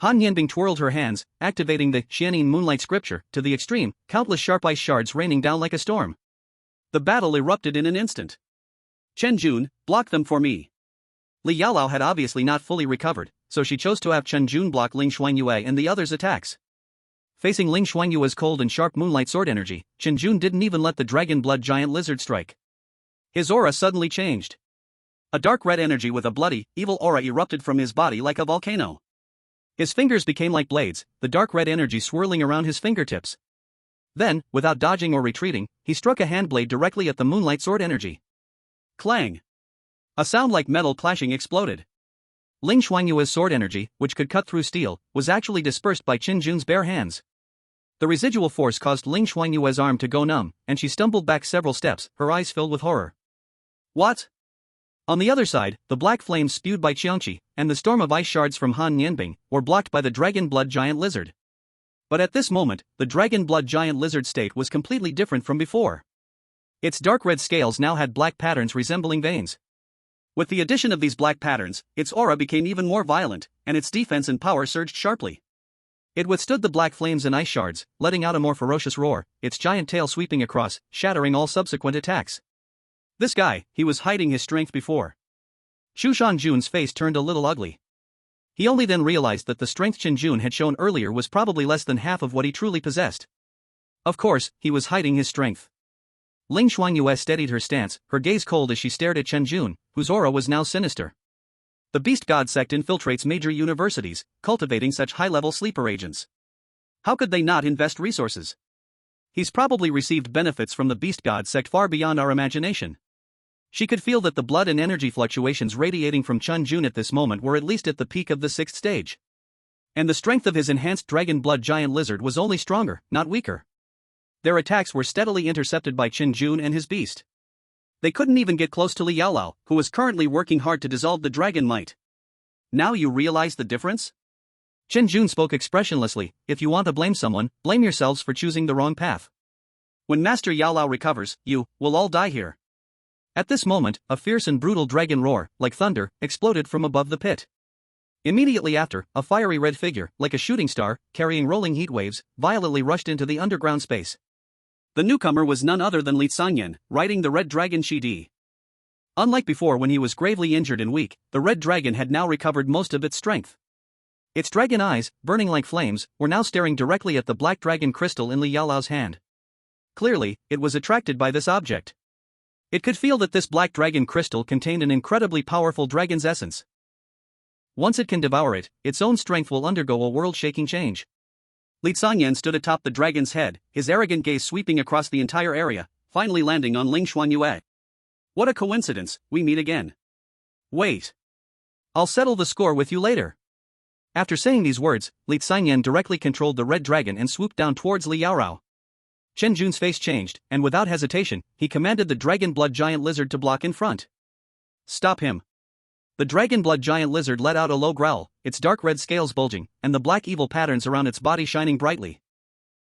Han Yanbing twirled her hands, activating the Xianin moonlight scripture to the extreme, countless sharp ice shards raining down like a storm. The battle erupted in an instant. Chen Jun, block them for me. Li Yaoyao had obviously not fully recovered, so she chose to have Chen Jun block Ling Shuangyue and the others' attacks. Facing Ling Shuangyue's cold and sharp moonlight sword energy, Chen Jun didn't even let the dragon blood giant lizard strike. His aura suddenly changed. A dark red energy with a bloody, evil aura erupted from his body like a volcano. His fingers became like blades, the dark red energy swirling around his fingertips. Then, without dodging or retreating, he struck a handblade directly at the moonlight sword energy. Clang! A sound like metal clashing exploded. Ling Shuangyue's sword energy, which could cut through steel, was actually dispersed by Chen Jun's bare hands. The residual force caused Ling Shuangyue's arm to go numb, and she stumbled back several steps, her eyes filled with horror. What? On the other side, the black flames spewed by Jiangqi, and the storm of ice shards from Han Yanbing, were blocked by the dragon blood giant lizard. But at this moment, the dragon blood giant lizard state was completely different from before. Its dark red scales now had black patterns resembling veins. With the addition of these black patterns, its aura became even more violent, and its defense and power surged sharply. It withstood the black flames and ice shards, letting out a more ferocious roar, its giant tail sweeping across, shattering all subsequent attacks. This guy, he was hiding his strength before. Chu Shanjun's face turned a little ugly. He only then realized that the strength Chen Jun had shown earlier was probably less than half of what he truly possessed. Of course, he was hiding his strength. Ling Shuangyue steadied her stance, her gaze cold as she stared at Chen Jun, whose aura was now sinister. The Beast God sect infiltrates major universities, cultivating such high-level sleeper agents. How could they not invest resources? He's probably received benefits from the Beast God sect far beyond our imagination. She could feel that the blood and energy fluctuations radiating from Chen Jun at this moment were at least at the peak of the 6th stage. And the strength of his enhanced dragon blood giant lizard was only stronger, not weaker. Their attacks were steadily intercepted by Qin Jun and his beast. They couldn't even get close to Li Yaolao, who was currently working hard to dissolve the dragon might. Now you realize the difference? Qin Jun spoke expressionlessly. If you want to blame someone, blame yourselves for choosing the wrong path. When Master Yaolao recovers, you will all die here. At this moment, a fierce and brutal dragon roar, like thunder, exploded from above the pit. Immediately after, a fiery red figure, like a shooting star, carrying rolling heat waves, violently rushed into the underground space. The newcomer was none other than Li Shuangyue, riding the red dragon Shidi. Unlike before when he was gravely injured and weak, the red dragon had now recovered most of its strength. Its dragon eyes, burning like flames, were now staring directly at the black dragon crystal in Li Yaolao's hand. Clearly, it was attracted by this object. It could feel that this black dragon crystal contained an incredibly powerful dragon's essence. Once it can devour it, its own strength will undergo a world-shaking change. Li Shuangyue stood atop the dragon's head, his arrogant gaze sweeping across the entire area, finally landing on Ling Shuangyue. What a coincidence, we meet again. Wait. I'll settle the score with you later. After saying these words, Li Shuangyue directly controlled the red dragon and swooped down towards Li Yaolao. Qin Jun's face changed, and without hesitation, he commanded the dragon blood giant lizard to block in front. Stop him. The dragon blood giant lizard let out a low growl, its dark red scales bulging, and the black evil patterns around its body shining brightly.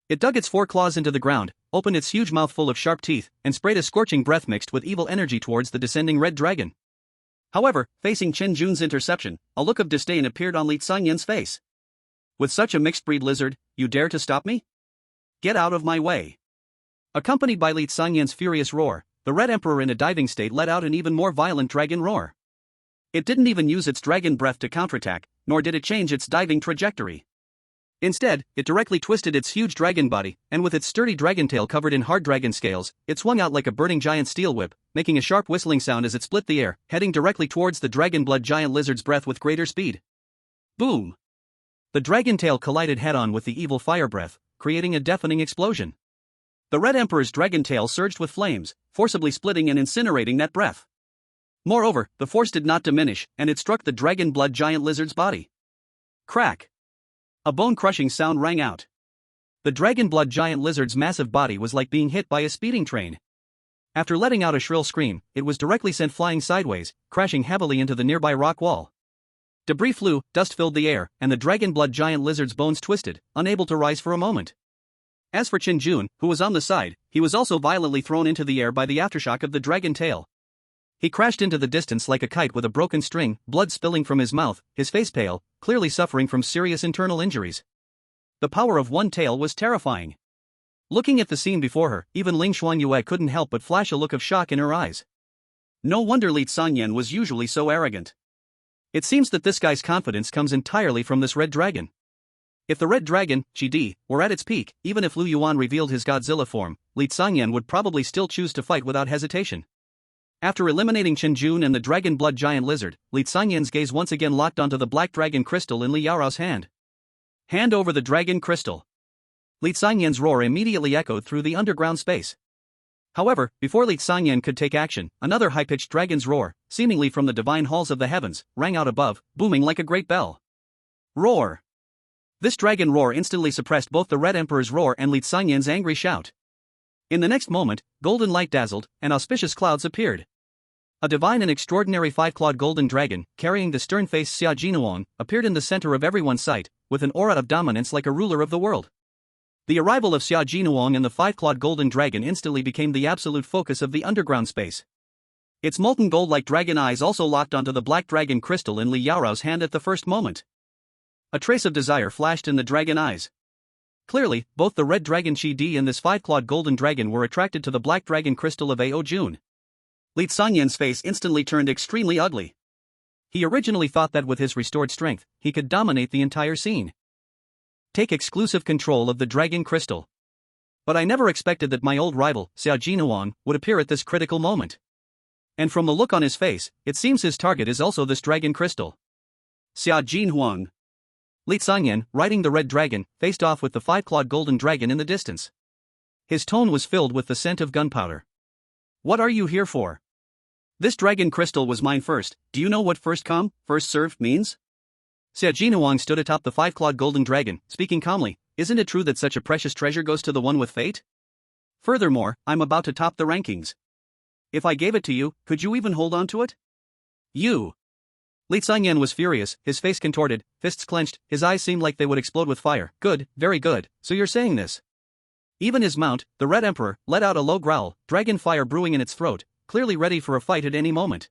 It dug its foreclaws into the ground, opened its huge mouth full of sharp teeth, and sprayed a scorching breath mixed with evil energy towards the descending red dragon. However, facing Qin Jun's interception, a look of disdain appeared on Li Shuangyue's face. With such a mixed-breed lizard, you dare to stop me? Get out of my way. Accompanied by Li Shuangyue's furious roar, the Red Emperor in a diving state let out an even more violent dragon roar. It didn't even use its dragon breath to counterattack, nor did it change its diving trajectory. Instead, it directly twisted its huge dragon body, and with its sturdy dragon tail covered in hard dragon scales, it swung out like a burning giant steel whip, making a sharp whistling sound as it split the air, heading directly towards the dragon blood giant lizard's breath with greater speed. Boom! The dragon tail collided head-on with the evil fire breath, creating a deafening explosion. The Red Emperor's dragon tail surged with flames, forcibly splitting and incinerating that breath. Moreover, the force did not diminish, and it struck the dragon blood giant lizard's body. Crack! A bone-crushing sound rang out. The dragon blood giant lizard's massive body was like being hit by a speeding train. After letting out a shrill scream, it was directly sent flying sideways, crashing heavily into the nearby rock wall. Debris flew, dust filled the air, and the dragon blood giant lizard's bones twisted, unable to rise for a moment. As for Qin Jun, who was on the side, he was also violently thrown into the air by the aftershock of the dragon tail. He crashed into the distance like a kite with a broken string, blood spilling from his mouth, his face pale, clearly suffering from serious internal injuries. The power of one tail was terrifying. Looking at the scene before her, even Ling Shuangyue couldn't help but flash a look of shock in her eyes. No wonder Li Shuangyue was usually so arrogant. It seems that this guy's confidence comes entirely from this red dragon. If the red dragon, Shidi, were at its peak, even if Lu Yuan revealed his Godzilla form, Li Shuangyue would probably still choose to fight without hesitation. After eliminating Qin Jun and the dragon blood giant lizard, Li Shuangyue's gaze once again locked onto the black dragon crystal in Li Yaolao's hand. Hand over the dragon crystal. Li Shuangyue's roar immediately echoed through the underground space. However, before Li Shuangyue could take action, another high-pitched dragon's roar, seemingly from the divine halls of the heavens, rang out above, booming like a great bell. Roar! This dragon roar instantly suppressed both the Red Emperor's roar and Li Shuangyue's angry shout. In the next moment, golden light dazzled, and auspicious clouds appeared. A divine and extraordinary five-clawed golden dragon, carrying the stern-faced Xia Jinuang, appeared in the center of everyone's sight, with an aura of dominance like a ruler of the world. The arrival of Xia Jinuang and the five-clawed golden dragon instantly became the absolute focus of the underground space. Its molten gold-like dragon eyes also locked onto the black dragon crystal in Li Yaolao's hand at the first moment. A trace of desire flashed in the dragon eyes. Clearly, both the red dragon Shidi and this five-clawed golden dragon were attracted to the black dragon crystal of Ao Jun. Li Shuangyue's face instantly turned extremely ugly. He originally thought that with his restored strength, he could dominate the entire scene. Take exclusive control of the dragon crystal. But I never expected that my old rival, Xia Jinuang, would appear at this critical moment. And from the look on his face, it seems his target is also this dragon crystal. Xia Jinuang. Li Shuangyue, riding the red dragon, faced off with the five-clawed golden dragon in the distance. His tone was filled with the scent of gunpowder. What are you here for? This dragon crystal was mine first. Do you know what first come, first served means? Xia Jinuang stood atop the five-clawed golden dragon, speaking calmly. Isn't it true that such a precious treasure goes to the one with fate? Furthermore, I'm about to top the rankings. If I gave it to you, could you even hold on to it? You. Li Xiangyan was furious, his face contorted, fists clenched, his eyes seemed like they would explode with fire. Good, very good, so you're saying this. Even his mount, the Red Emperor, let out a low growl, dragon fire brewing in its throat, clearly ready for a fight at any moment.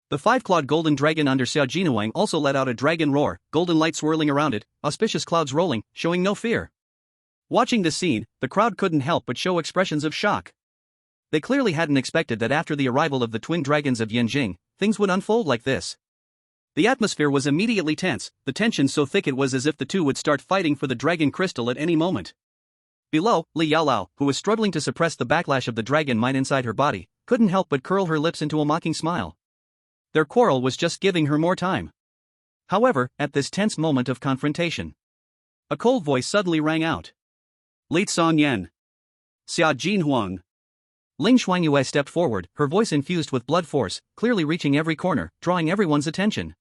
The five-clawed golden dragon under Xia Jinuang also let out a dragon roar, golden light swirling around it, auspicious clouds rolling, showing no fear. Watching this scene, the crowd couldn't help but show expressions of shock. They clearly hadn't expected that after the arrival of the twin dragons of Yanjing, things would unfold like this. The atmosphere was immediately tense, the tension so thick it was as if the two would start fighting for the dragon crystal at any moment. Below, Li Yaolao, who was struggling to suppress the backlash of the dragon mind inside her body, couldn't help but curl her lips into a mocking smile. Their quarrel was just giving her more time. However, at this tense moment of confrontation, a cold voice suddenly rang out. Li Xiangyan. Xia Jinhuang. Ling Shuangyue stepped forward, her voice infused with blood force, clearly reaching every corner, drawing everyone's attention.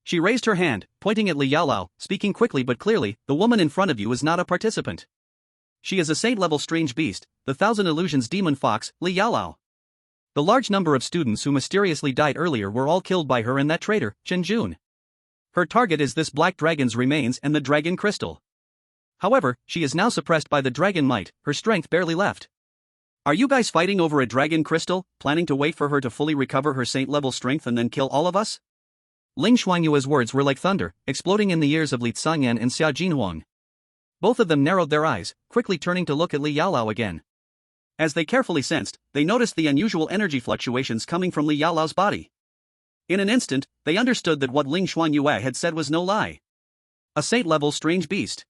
She raised her hand, pointing at Li Yaolao, speaking quickly but clearly, the woman in front of you is not a participant. She is a saint-level strange beast, the Thousand Illusions demon fox, Li Yaolao. The large number of students who mysteriously died earlier were all killed by her and that traitor, Chen Jun. Her target is this black dragon's remains and the dragon crystal. However, she is now suppressed by the dragon might, her strength barely left. Are you guys fighting over a dragon crystal, planning to wait for her to fully recover her saint-level strength and then kill all of us? Ling Shuangyue's words were like thunder, exploding in the ears of Li Xiangyan and Xia Jinhuang. Both of them narrowed their eyes, quickly turning to look at Li Yaolao again. As they carefully sensed, they noticed the unusual energy fluctuations coming from Li Yaolao's body. In an instant, they understood that what Ling Shuangyue had said was no lie. A saint-level strange beast.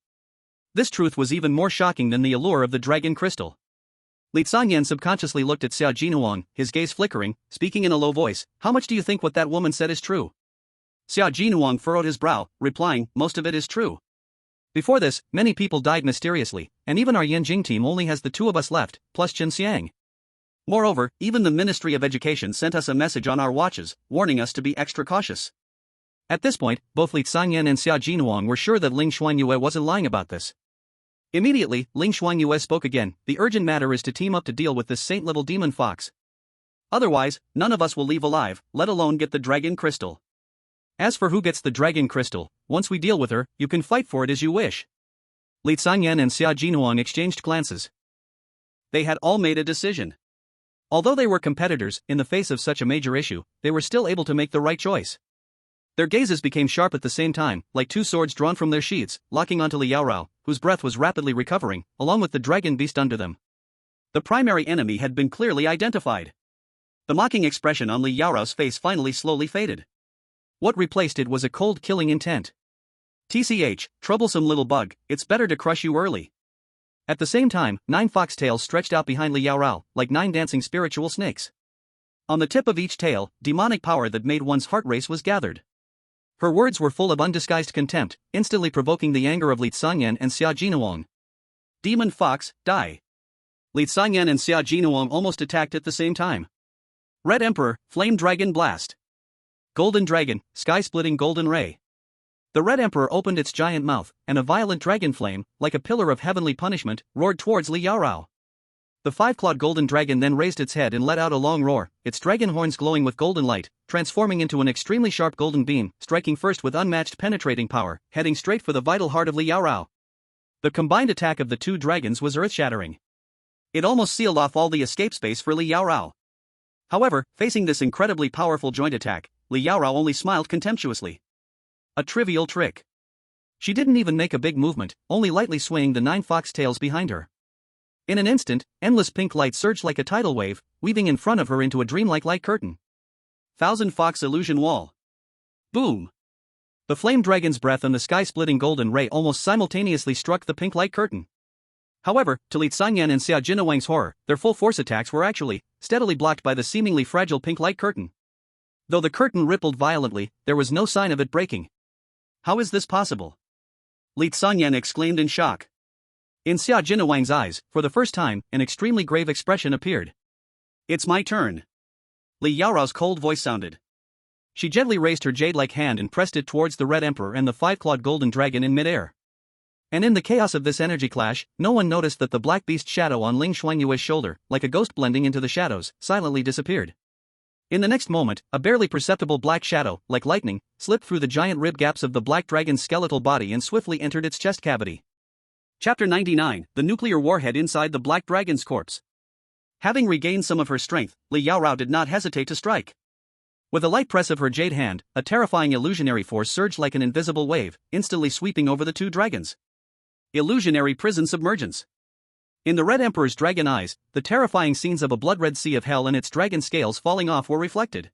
This truth was even more shocking than the allure of the dragon crystal. Li Xiangyan subconsciously looked at Xia Jinuang, his gaze flickering, speaking in a low voice. How much do you think what that woman said is true? Xia Jinuang furrowed his brow, replying, most of it is true. Before this, many people died mysteriously, and even our Yanjing team only has the two of us left, plus Chen Xiang. Moreover, even the Ministry of Education sent us a message on our watches, warning us to be extra cautious. At this point, both Li Xiangyan and Xia Jinuang were sure that Ling Shuangyue wasn't lying about this. Immediately, Ling Shuangyue spoke again. The urgent matter is to team up to deal with this saint-level demon fox. Otherwise, none of us will leave alive, let alone get the dragon crystal. As for who gets the dragon crystal, once we deal with her, you can fight for it as you wish. Li Xiangyan and Xia Jinuang exchanged glances. They had all made a decision. Although they were competitors, in the face of such a major issue, they were still able to make the right choice. Their gazes became sharp at the same time, like two swords drawn from their sheaths, locking onto Li Yaolao, whose breath was rapidly recovering, along with the dragon beast under them. The primary enemy had been clearly identified. The mocking expression on Li Yaorao's face finally slowly faded. What replaced it was a cold killing intent. TCH, troublesome little bug, it's better to crush you early. At the same time, 9 foxtails stretched out behind Li Yaolao, like 9 dancing spiritual snakes. On the tip of each tail, demonic power that made one's heart race was gathered. Her words were full of undisguised contempt, instantly provoking the anger of Li Xiangyan and Xia Jinuang. Demon fox, die. Li Xiangyan and Xia Jinuang almost attacked at the same time. Red Emperor, flame dragon blast. Golden dragon, sky-splitting golden ray. The Red Emperor opened its giant mouth, and a violent dragon flame, like a pillar of heavenly punishment, roared towards Li Yaolao. The 5-clawed golden dragon then raised its head and let out a long roar, its dragon horns glowing with golden light, transforming into an extremely sharp golden beam, striking first with unmatched penetrating power, heading straight for the vital heart of Li Yaolao. The combined attack of the two dragons was earth-shattering. It almost sealed off all the escape space for Li Yaolao. However, facing this incredibly powerful joint attack, Li Yaolao only smiled contemptuously. A trivial trick. She didn't even make a big movement, only lightly swaying the 9 foxtails behind her. In an instant, endless pink light surged like a tidal wave, weaving in front of her into a dreamlike light curtain. 1000 fox illusion wall. Boom! The flame dragon's breath and the sky-splitting golden ray almost simultaneously struck the pink light curtain. However, to Li Xiangyan and Xia Jinuang's horror, their full force attacks were actually steadily blocked by the seemingly fragile pink light curtain. Though the curtain rippled violently, there was no sign of it breaking. How is this possible? Li Xiangyan exclaimed in shock. In Xia Jinuang's eyes, for the first time, an extremely grave expression appeared. It's my turn. Li Yaorao's cold voice sounded. She gently raised her jade-like hand and pressed it towards the Red Emperor and the five-clawed golden dragon in midair. And in the chaos of this energy clash, no one noticed that the black beast shadow on Ling Shuangyue's shoulder, like a ghost blending into the shadows, silently disappeared. In the next moment, a barely perceptible black shadow, like lightning, slipped through the giant rib gaps of the black dragon's skeletal body and swiftly entered its chest cavity. Chapter 99, The Nuclear Warhead Inside the Black Dragon's Corpse. Having regained some of her strength, Li Yaorao did not hesitate to strike. With a light press of her jade hand, a terrifying illusionary force surged like an invisible wave, instantly sweeping over the two dragons. Illusionary prison submergence. In the Red Emperor's dragon eyes, the terrifying scenes of a blood-red sea of hell and its dragon scales falling off were reflected.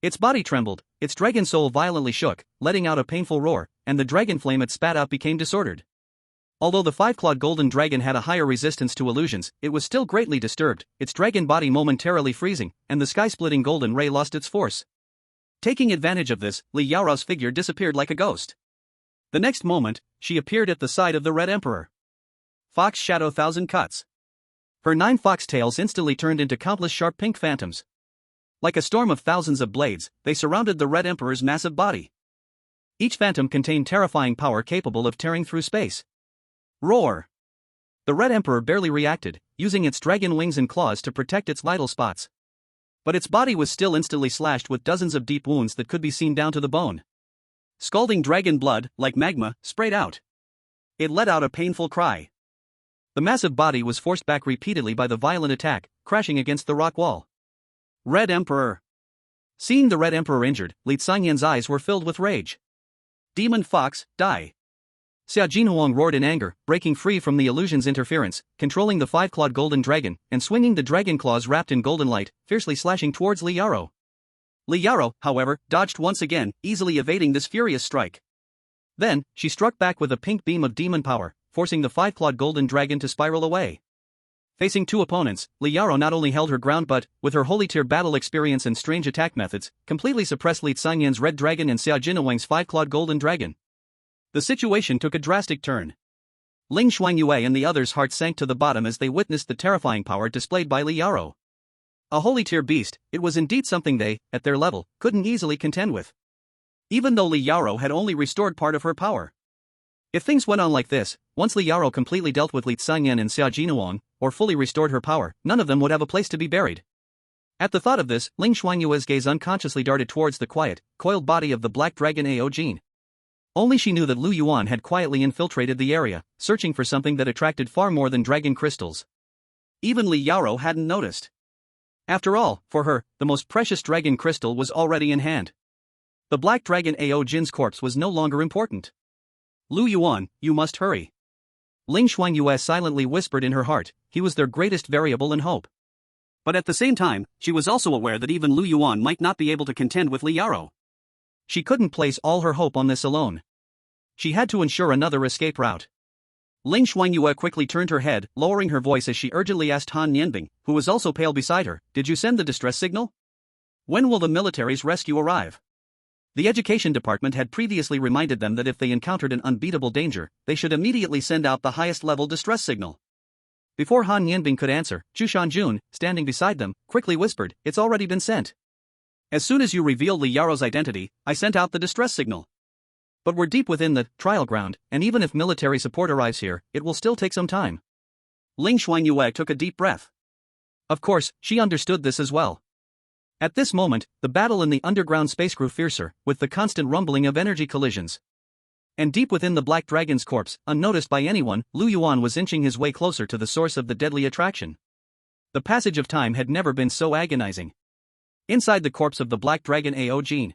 Its body trembled, its dragon soul violently shook, letting out a painful roar, and the dragon flame it spat out became disordered. Although the five-clawed golden dragon had a higher resistance to illusions, it was still greatly disturbed, its dragon body momentarily freezing, and the sky-splitting golden ray lost its force. Taking advantage of this, Li Yaorao's figure disappeared like a ghost. The next moment, she appeared at the side of the Red Emperor. Fox Shadow Thousand Cuts. Her 9 fox tails instantly turned into countless sharp pink phantoms. Like a storm of thousands of blades, they surrounded the Red Emperor's massive body. Each phantom contained terrifying power capable of tearing through space. Roar! The Red Emperor barely reacted, using its dragon wings and claws to protect its vital spots. But its body was still instantly slashed with dozens of deep wounds that could be seen down to the bone. Scalding dragon blood, like magma, sprayed out. It let out a painful cry. The massive body was forced back repeatedly by the violent attack, crashing against the rock wall. Red Emperor! Seeing the Red Emperor injured, Li Xingyan's eyes were filled with rage. Demon Fox, die! Xia Jinhuang roared in anger, breaking free from the illusion's interference, controlling the five-clawed golden dragon, and swinging the dragon claws wrapped in golden light, fiercely slashing towards Li Yaorao. Li Yaorao, however, dodged once again, easily evading this furious strike. Then, she struck back with a pink beam of demon power, forcing the five-clawed golden dragon to spiral away. Facing two opponents, Li Yaorao not only held her ground but, with her holy tier battle experience and strange attack methods, completely suppressed Li Xingyan's red dragon and Xia Jinhuang's five-clawed golden dragon. The situation took a drastic turn. Ling Shuangyue and the others' hearts sank to the bottom as they witnessed the terrifying power displayed by Li Yaorao. A holy tier beast, it was indeed something they, at their level, couldn't easily contend with. Even though Li Yaorao had only restored part of her power. If things went on like this, once Li Yaorao completely dealt with Li Xingyan and Xia Jinhuang, or fully restored her power, none of them would have a place to be buried. At the thought of this, Ling Shuangyue's gaze unconsciously darted towards the quiet, coiled body of the black dragon Ao Jin. Only she knew that Lu Yuan had quietly infiltrated the area, searching for something that attracted far more than dragon crystals. Even Li Yaorao hadn't noticed. After all, for her, the most precious dragon crystal was already in hand. The black dragon Ao Jin's corpse was no longer important. Lu Yuan, you must hurry. Ling Shuangyue silently whispered in her heart, he was their greatest variable and hope. But at the same time, she was also aware that even Lu Yuan might not be able to contend with Li Yaorao. She couldn't place all her hope on this alone. She had to ensure another escape route. Ling Shuangyue quickly turned her head, lowering her voice as she urgently asked Han Nianbing, who was also pale beside her, did you send the distress signal? When will the military's rescue arrive? The education department had previously reminded them that if they encountered an unbeatable danger, they should immediately send out the highest-level distress signal. Before Han Nianbing could answer, Chu Shanjun, standing beside them, quickly whispered, it's already been sent. As soon as you revealed Li Yaorao's identity, I sent out the distress signal. But we're deep within the trial ground, and even if military support arrives here, it will still take some time. Ling Shuangyue took a deep breath. Of course, she understood this as well. At this moment, the battle in the underground space grew fiercer, with the constant rumbling of energy collisions. And deep within the black dragon's corpse, unnoticed by anyone, Lu Yuan was inching his way closer to the source of the deadly attraction. The passage of time had never been so agonizing. Inside the corpse of the black dragon Ao Jin,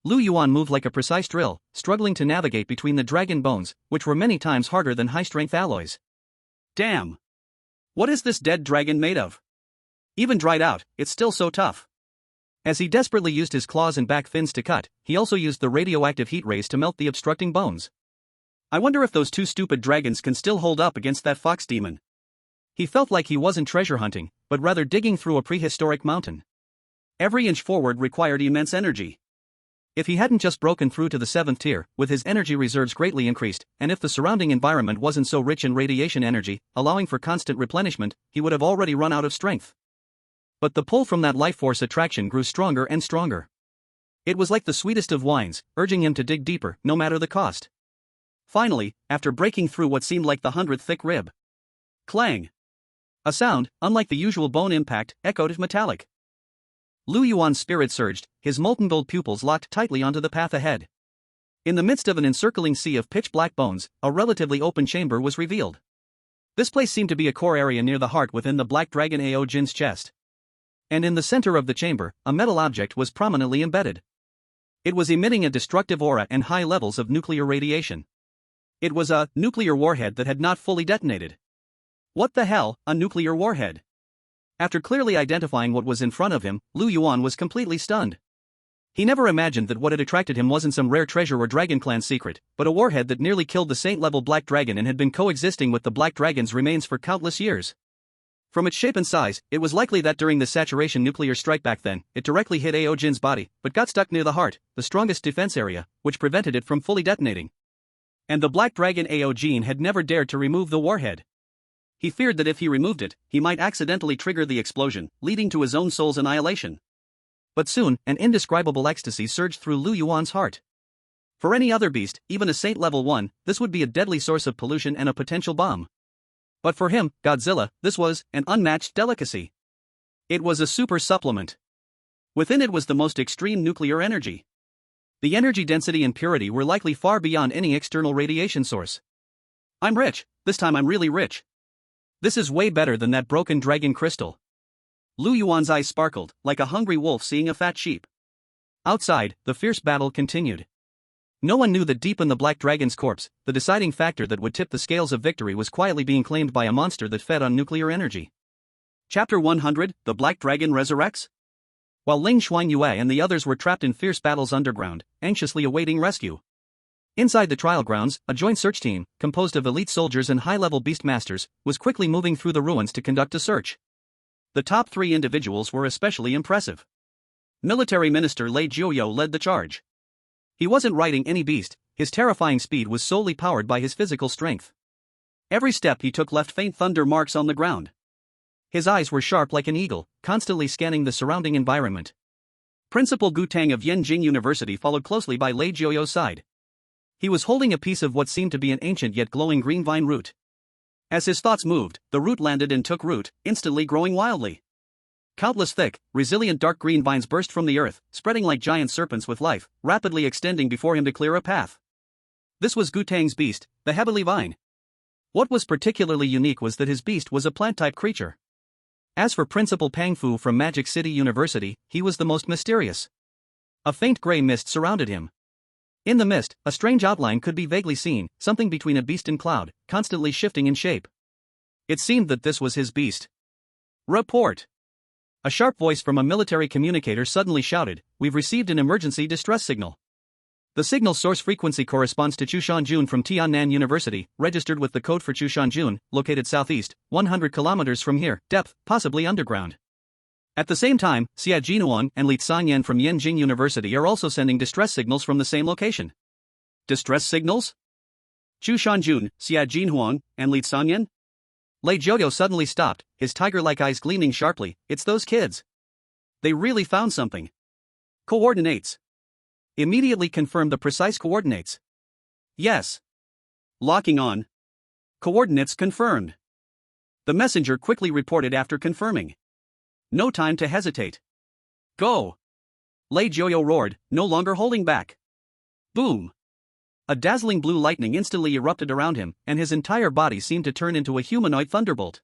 Lu Yuan moved like a precise drill, struggling to navigate between the dragon bones, which were many times harder than high-strength alloys. Damn! What is this dead dragon made of? Even dried out, it's still so tough. As he desperately used his claws and back fins to cut, he also used the radioactive heat rays to melt the obstructing bones. I wonder if those two stupid dragons can still hold up against that fox demon. He felt like he wasn't treasure hunting, but rather digging through a prehistoric mountain. Every inch forward required immense energy. If he hadn't just broken through to the 7th tier, with his energy reserves greatly increased, and if the surrounding environment wasn't so rich in radiation energy, allowing for constant replenishment, he would have already run out of strength. But the pull from that life force attraction grew stronger and stronger. It was like the sweetest of wines, urging him to dig deeper, no matter the cost. Finally, after breaking through what seemed like the 100th thick rib, clang! A sound, unlike the usual bone impact, echoed metallic. Lu Yuan's spirit surged, his molten gold pupils locked tightly onto the path ahead. In the midst of an encircling sea of pitch-black bones, a relatively open chamber was revealed. This place seemed to be a core area near the heart within the Black Dragon Ao Jin's chest. And in the center of the chamber, a metal object was prominently embedded. It was emitting a destructive aura and high levels of nuclear radiation. It was a nuclear warhead that had not fully detonated. What the hell, a nuclear warhead? After clearly identifying what was in front of him, Lu Yuan was completely stunned. He never imagined that what had attracted him wasn't some rare treasure or Dragon Clan secret, but a warhead that nearly killed the Saint-level Black Dragon and had been coexisting with the Black Dragon's remains for countless years. From its shape and size, it was likely that during the saturation nuclear strike back then, it directly hit Ao Jin's body, but got stuck near the heart, the strongest defense area, which prevented it from fully detonating. And the Black Dragon Ao Jin had never dared to remove the warhead. He feared that if he removed it, he might accidentally trigger the explosion, leading to his own soul's annihilation. But soon, an indescribable ecstasy surged through Lu Yuan's heart. For any other beast, even a Saint level 1, this would be a deadly source of pollution and a potential bomb. But for him, Godzilla, this was an unmatched delicacy. It was a super supplement. Within it was the most extreme nuclear energy. The energy density and purity were likely far beyond any external radiation source. I'm rich, this time I'm really rich. This is way better than that broken dragon crystal. Lu Yuan's eyes sparkled, like a hungry wolf seeing a fat sheep. Outside, the fierce battle continued. No one knew that deep in the Black Dragon's corpse, the deciding factor that would tip the scales of victory was quietly being claimed by a monster that fed on nuclear energy. Chapter 100, The Black Dragon Resurrects? While Ling Shuangyue and the others were trapped in fierce battles underground, anxiously awaiting rescue. Inside the trial grounds, a joint search team, composed of elite soldiers and high-level beastmasters, was quickly moving through the ruins to conduct a search. The top 3 individuals were especially impressive. Military Minister Lei Jiuyou led the charge. He wasn't riding any beast, his terrifying speed was solely powered by his physical strength. Every step he took left faint thunder marks on the ground. His eyes were sharp like an eagle, constantly scanning the surrounding environment. Principal Gu Tang of Yenjing University followed closely by Lei Jiuyou's side. He was holding a piece of what seemed to be an ancient yet glowing green vine root. As his thoughts moved, the root landed and took root, instantly growing wildly. Countless thick, resilient dark green vines burst from the earth, spreading like giant serpents with life, rapidly extending before him to clear a path. This was Gu Tang's beast, the Heavenly Vine. What was particularly unique was that his beast was a plant-type creature. As for Principal Pang Fu from Magic City University, he was the most mysterious. A faint gray mist surrounded him. In the mist, a strange outline could be vaguely seen, something between a beast and cloud, constantly shifting in shape. It seemed that this was his beast. Report! A sharp voice from a military communicator suddenly shouted, "We've received an emergency distress signal." The signal source frequency corresponds to Chushanjun from Tiannan University, registered with the code for Chushanjun, located southeast, 100 kilometers from here, depth, possibly underground. At the same time, Xia Jinuan and Li Sanyan from Yenjing University are also sending distress signals from the same location. Distress signals? Chu Shanjun, Xia Jinhuang, and Li Sanyan? Lei Jiuyou suddenly stopped, his tiger-like eyes gleaming sharply. It's those kids. They really found something. Coordinates. Immediately confirm the precise coordinates. Yes. Locking on. Coordinates confirmed. The messenger quickly reported after confirming. No time to hesitate. Go! Lei Jiuyou roared, no longer holding back. Boom! A dazzling blue lightning instantly erupted around him, and his entire body seemed to turn into a humanoid thunderbolt.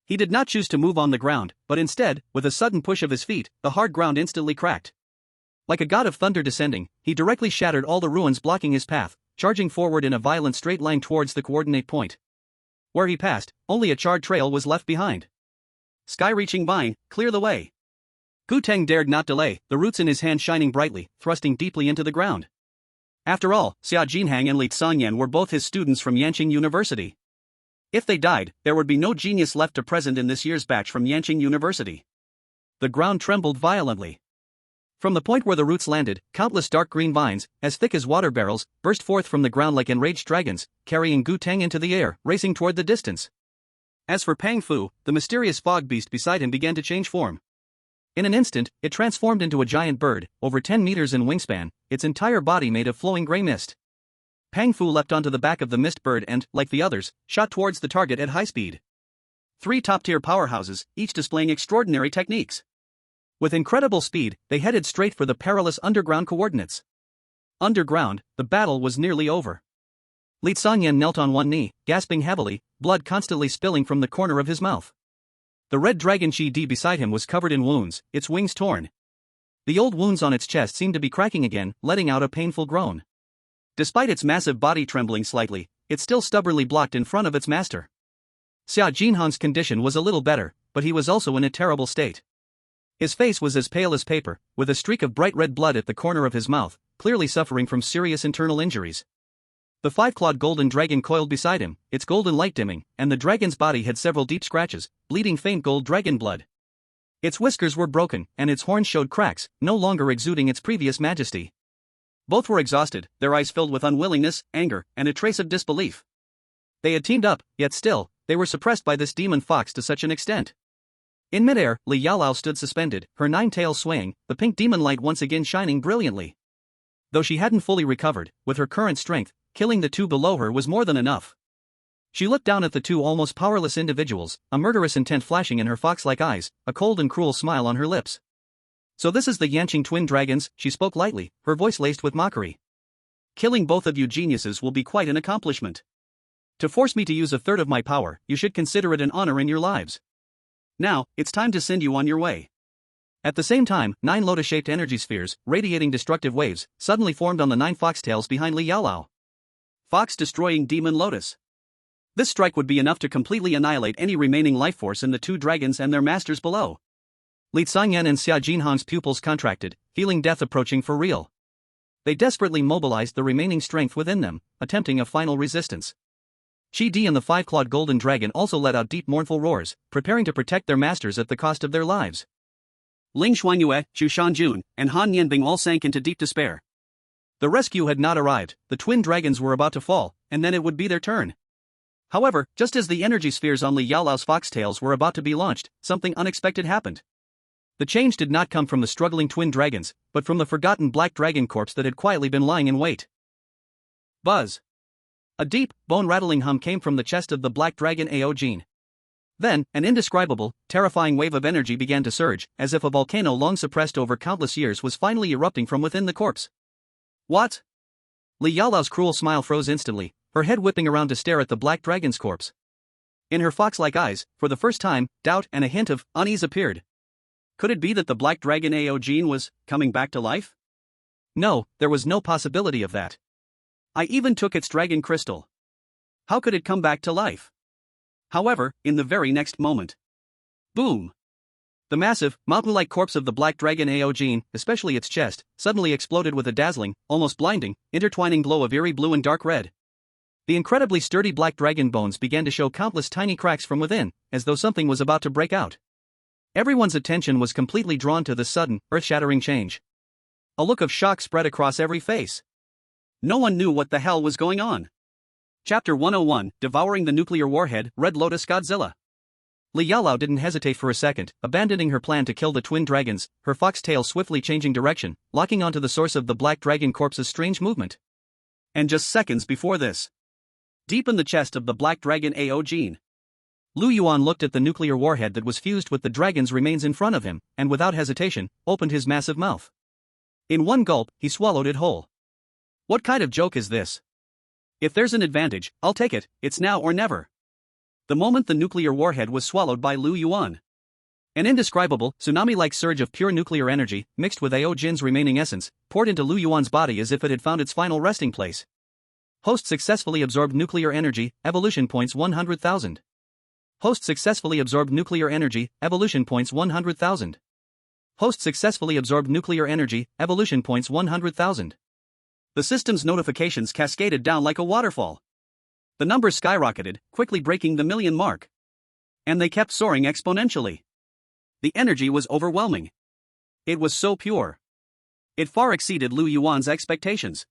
He did not choose to move on the ground, but instead, with a sudden push of his feet, the hard ground instantly cracked. Like a god of thunder descending, he directly shattered all the ruins blocking his path, charging forward in a violent straight line towards the coordinate point. Where he passed, only a charred trail was left behind. Sky-reaching vine, clear the way. Gu Teng dared not delay, the roots in his hand shining brightly, thrusting deeply into the ground. After all, Xia Jinhang and Li Sanyan were both his students from Yanqing University. If they died, there would be no genius left to present in this year's batch from Yanqing University. The ground trembled violently. From the point where the roots landed, countless dark green vines, as thick as water barrels, burst forth from the ground like enraged dragons, carrying Gu Teng into the air, racing toward the distance. As for Pang Fu, the mysterious fog beast beside him began to change form. In an instant, it transformed into a giant bird, over 10 meters in wingspan, its entire body made of flowing gray mist. Pang Fu leapt onto the back of the mist bird and, like the others, shot towards the target at high speed. 3 top-tier powerhouses, each displaying extraordinary techniques. With incredible speed, they headed straight for the perilous underground coordinates. Underground, the battle was nearly over. Li Sanyan knelt on one knee, gasping heavily, blood constantly spilling from the corner of his mouth. The red dragon Shi Di beside him was covered in wounds, its wings torn. The old wounds on its chest seemed to be cracking again, letting out a painful groan. Despite its massive body trembling slightly, it still stubbornly blocked in front of its master. Xia Jinhong's condition was a little better, but he was also in a terrible state. His face was as pale as paper, with a streak of bright red blood at the corner of his mouth, clearly suffering from serious internal injuries. The 5-clawed golden dragon coiled beside him, its golden light dimming, and the dragon's body had several deep scratches, bleeding faint gold dragon blood. Its whiskers were broken, and its horns showed cracks, no longer exuding its previous majesty. Both were exhausted, their eyes filled with unwillingness, anger, and a trace of disbelief. They had teamed up, yet still, they were suppressed by this demon fox to such an extent. In midair, Li Yaolao stood suspended, her 9 tails swaying, the pink demon light once again shining brilliantly. Though she hadn't fully recovered, with her current strength, killing the 2 below her was more than enough. She looked down at the 2 almost powerless individuals, a murderous intent flashing in her fox-like eyes, a cold and cruel smile on her lips. So this is the Yanqing twin dragons, she spoke lightly, her voice laced with mockery. Killing both of you geniuses will be quite an accomplishment. To force me to use a third of my power, you should consider it an honor in your lives. Now, it's time to send you on your way. At the same time, 9 lotus-shaped energy spheres, radiating destructive waves, suddenly formed on the 9 foxtails behind Li Yaolao. Fox-destroying demon lotus. This strike would be enough to completely annihilate any remaining life force in the 2 dragons and their masters below. Li Sanyan and Xia Jinhong's pupils contracted, feeling death approaching for real. They desperately mobilized the remaining strength within them, attempting a final resistance. Shi Di and the 5-clawed golden dragon also let out deep mournful roars, preparing to protect their masters at the cost of their lives. Ling Shuangyue, Zhu Shanjun, and Han Nianbing all sank into deep despair. The rescue had not arrived, the twin dragons were about to fall, and then it would be their turn. However, just as the energy spheres on Li Yaolao's foxtails were about to be launched, something unexpected happened. The change did not come from the struggling twin dragons, but from the forgotten black dragon corpse that had quietly been lying in wait. Buzz! A deep, bone-rattling hum came from the chest of the black dragon Ao Jin. Then, an indescribable, terrifying wave of energy began to surge, as if a volcano long suppressed over countless years was finally erupting from within the corpse. What? Li Yaolao's cruel smile froze instantly, her head whipping around to stare at the black dragon's corpse. In her fox-like eyes, for the first time, doubt and a hint of unease appeared. Could it be that the black dragon Ao Jin was coming back to life? No, there was no possibility of that. I even took its dragon crystal. How could it come back to life? However, in the very next moment. Boom! The massive, mountain-like corpse of the black dragon Ao Jin, especially its chest, suddenly exploded with a dazzling, almost blinding, intertwining glow of eerie blue and dark red. The incredibly sturdy black dragon bones began to show countless tiny cracks from within, as though something was about to break out. Everyone's attention was completely drawn to this sudden, earth-shattering change. A look of shock spread across every face. No one knew what the hell was going on. Chapter 101, Devouring the Nuclear Warhead, Red Lotus Godzilla. Li Yaolao didn't hesitate for a second, abandoning her plan to kill the twin dragons, her foxtail swiftly changing direction, locking onto the source of the black dragon corpse's strange movement. And just seconds before this, deep in the chest of the black dragon Ao Jin, Lu Yuan looked at the nuclear warhead that was fused with the dragon's remains in front of him, and without hesitation, opened his massive mouth. In one gulp, he swallowed it whole. What kind of joke is this? If there's an advantage, I'll take it, it's now or never. The moment the nuclear warhead was swallowed by Lu Yuan, an indescribable, tsunami-like surge of pure nuclear energy, mixed with Ao Jin's remaining essence, poured into Lu Yuan's body as if it had found its final resting place. Host successfully absorbed nuclear energy, evolution points 100,000. Host successfully absorbed nuclear energy, evolution points 100,000. Host successfully absorbed nuclear energy, evolution points 100,000. The system's notifications cascaded down like a waterfall. The numbers skyrocketed, quickly breaking the million mark. And they kept soaring exponentially. The energy was overwhelming. It was so pure. It far exceeded Lu Yuan's expectations.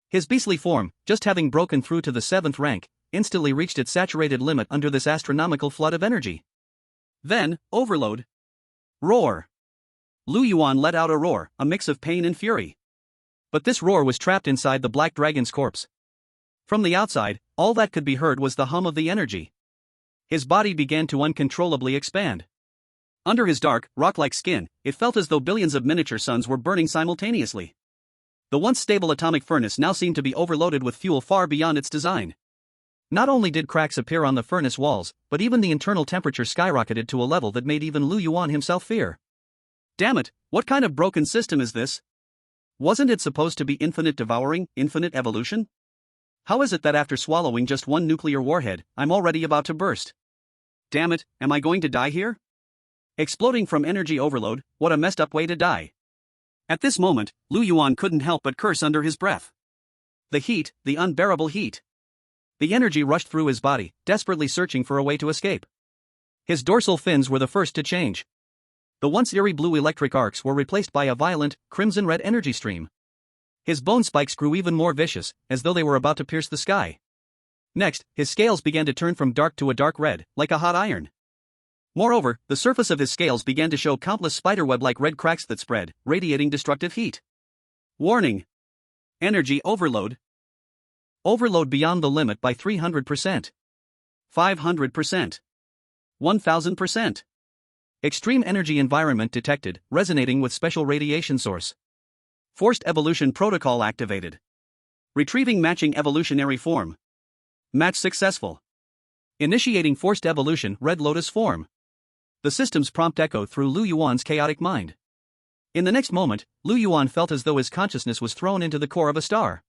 His beastly form, just having broken through to the 7th rank, instantly reached its saturated limit under this astronomical flood of energy. Then, overload. Roar. Lu Yuan let out a roar, a mix of pain and fury. But this roar was trapped inside the black dragon's corpse. From the outside, all that could be heard was the hum of the energy. His body began to uncontrollably expand. Under his dark, rock-like skin, it felt as though billions of miniature suns were burning simultaneously. The once stable atomic furnace now seemed to be overloaded with fuel far beyond its design. Not only did cracks appear on the furnace walls, but even the internal temperature skyrocketed to a level that made even Lu Yuan himself fear. Damn it, what kind of broken system is this? Wasn't it supposed to be infinite devouring, infinite evolution? How is it that after swallowing just one nuclear warhead, I'm already about to burst? Damn it, am I going to die here? Exploding from energy overload, what a messed up way to die. At this moment, Lu Yuan couldn't help but curse under his breath. The heat, the unbearable heat. The energy rushed through his body, desperately searching for a way to escape. His dorsal fins were the first to change. The once eerie blue electric arcs were replaced by a violent, crimson-red energy stream. His bone spikes grew even more vicious, as though they were about to pierce the sky. Next, his scales began to turn from dark to a dark red, like a hot iron. Moreover, the surface of his scales began to show countless spiderweb-like red cracks that spread, radiating destructive heat. Warning! Energy overload. Overload beyond the limit by 300%. 500%. 1000%. Extreme energy environment detected, resonating with special radiation source. Forced evolution protocol activated. Retrieving matching evolutionary form. Match successful. Initiating forced evolution Red Lotus form. The system's prompt echoed through Lu Yuan's chaotic mind. In the next moment, Lu Yuan felt as though his consciousness was thrown into the core of a star.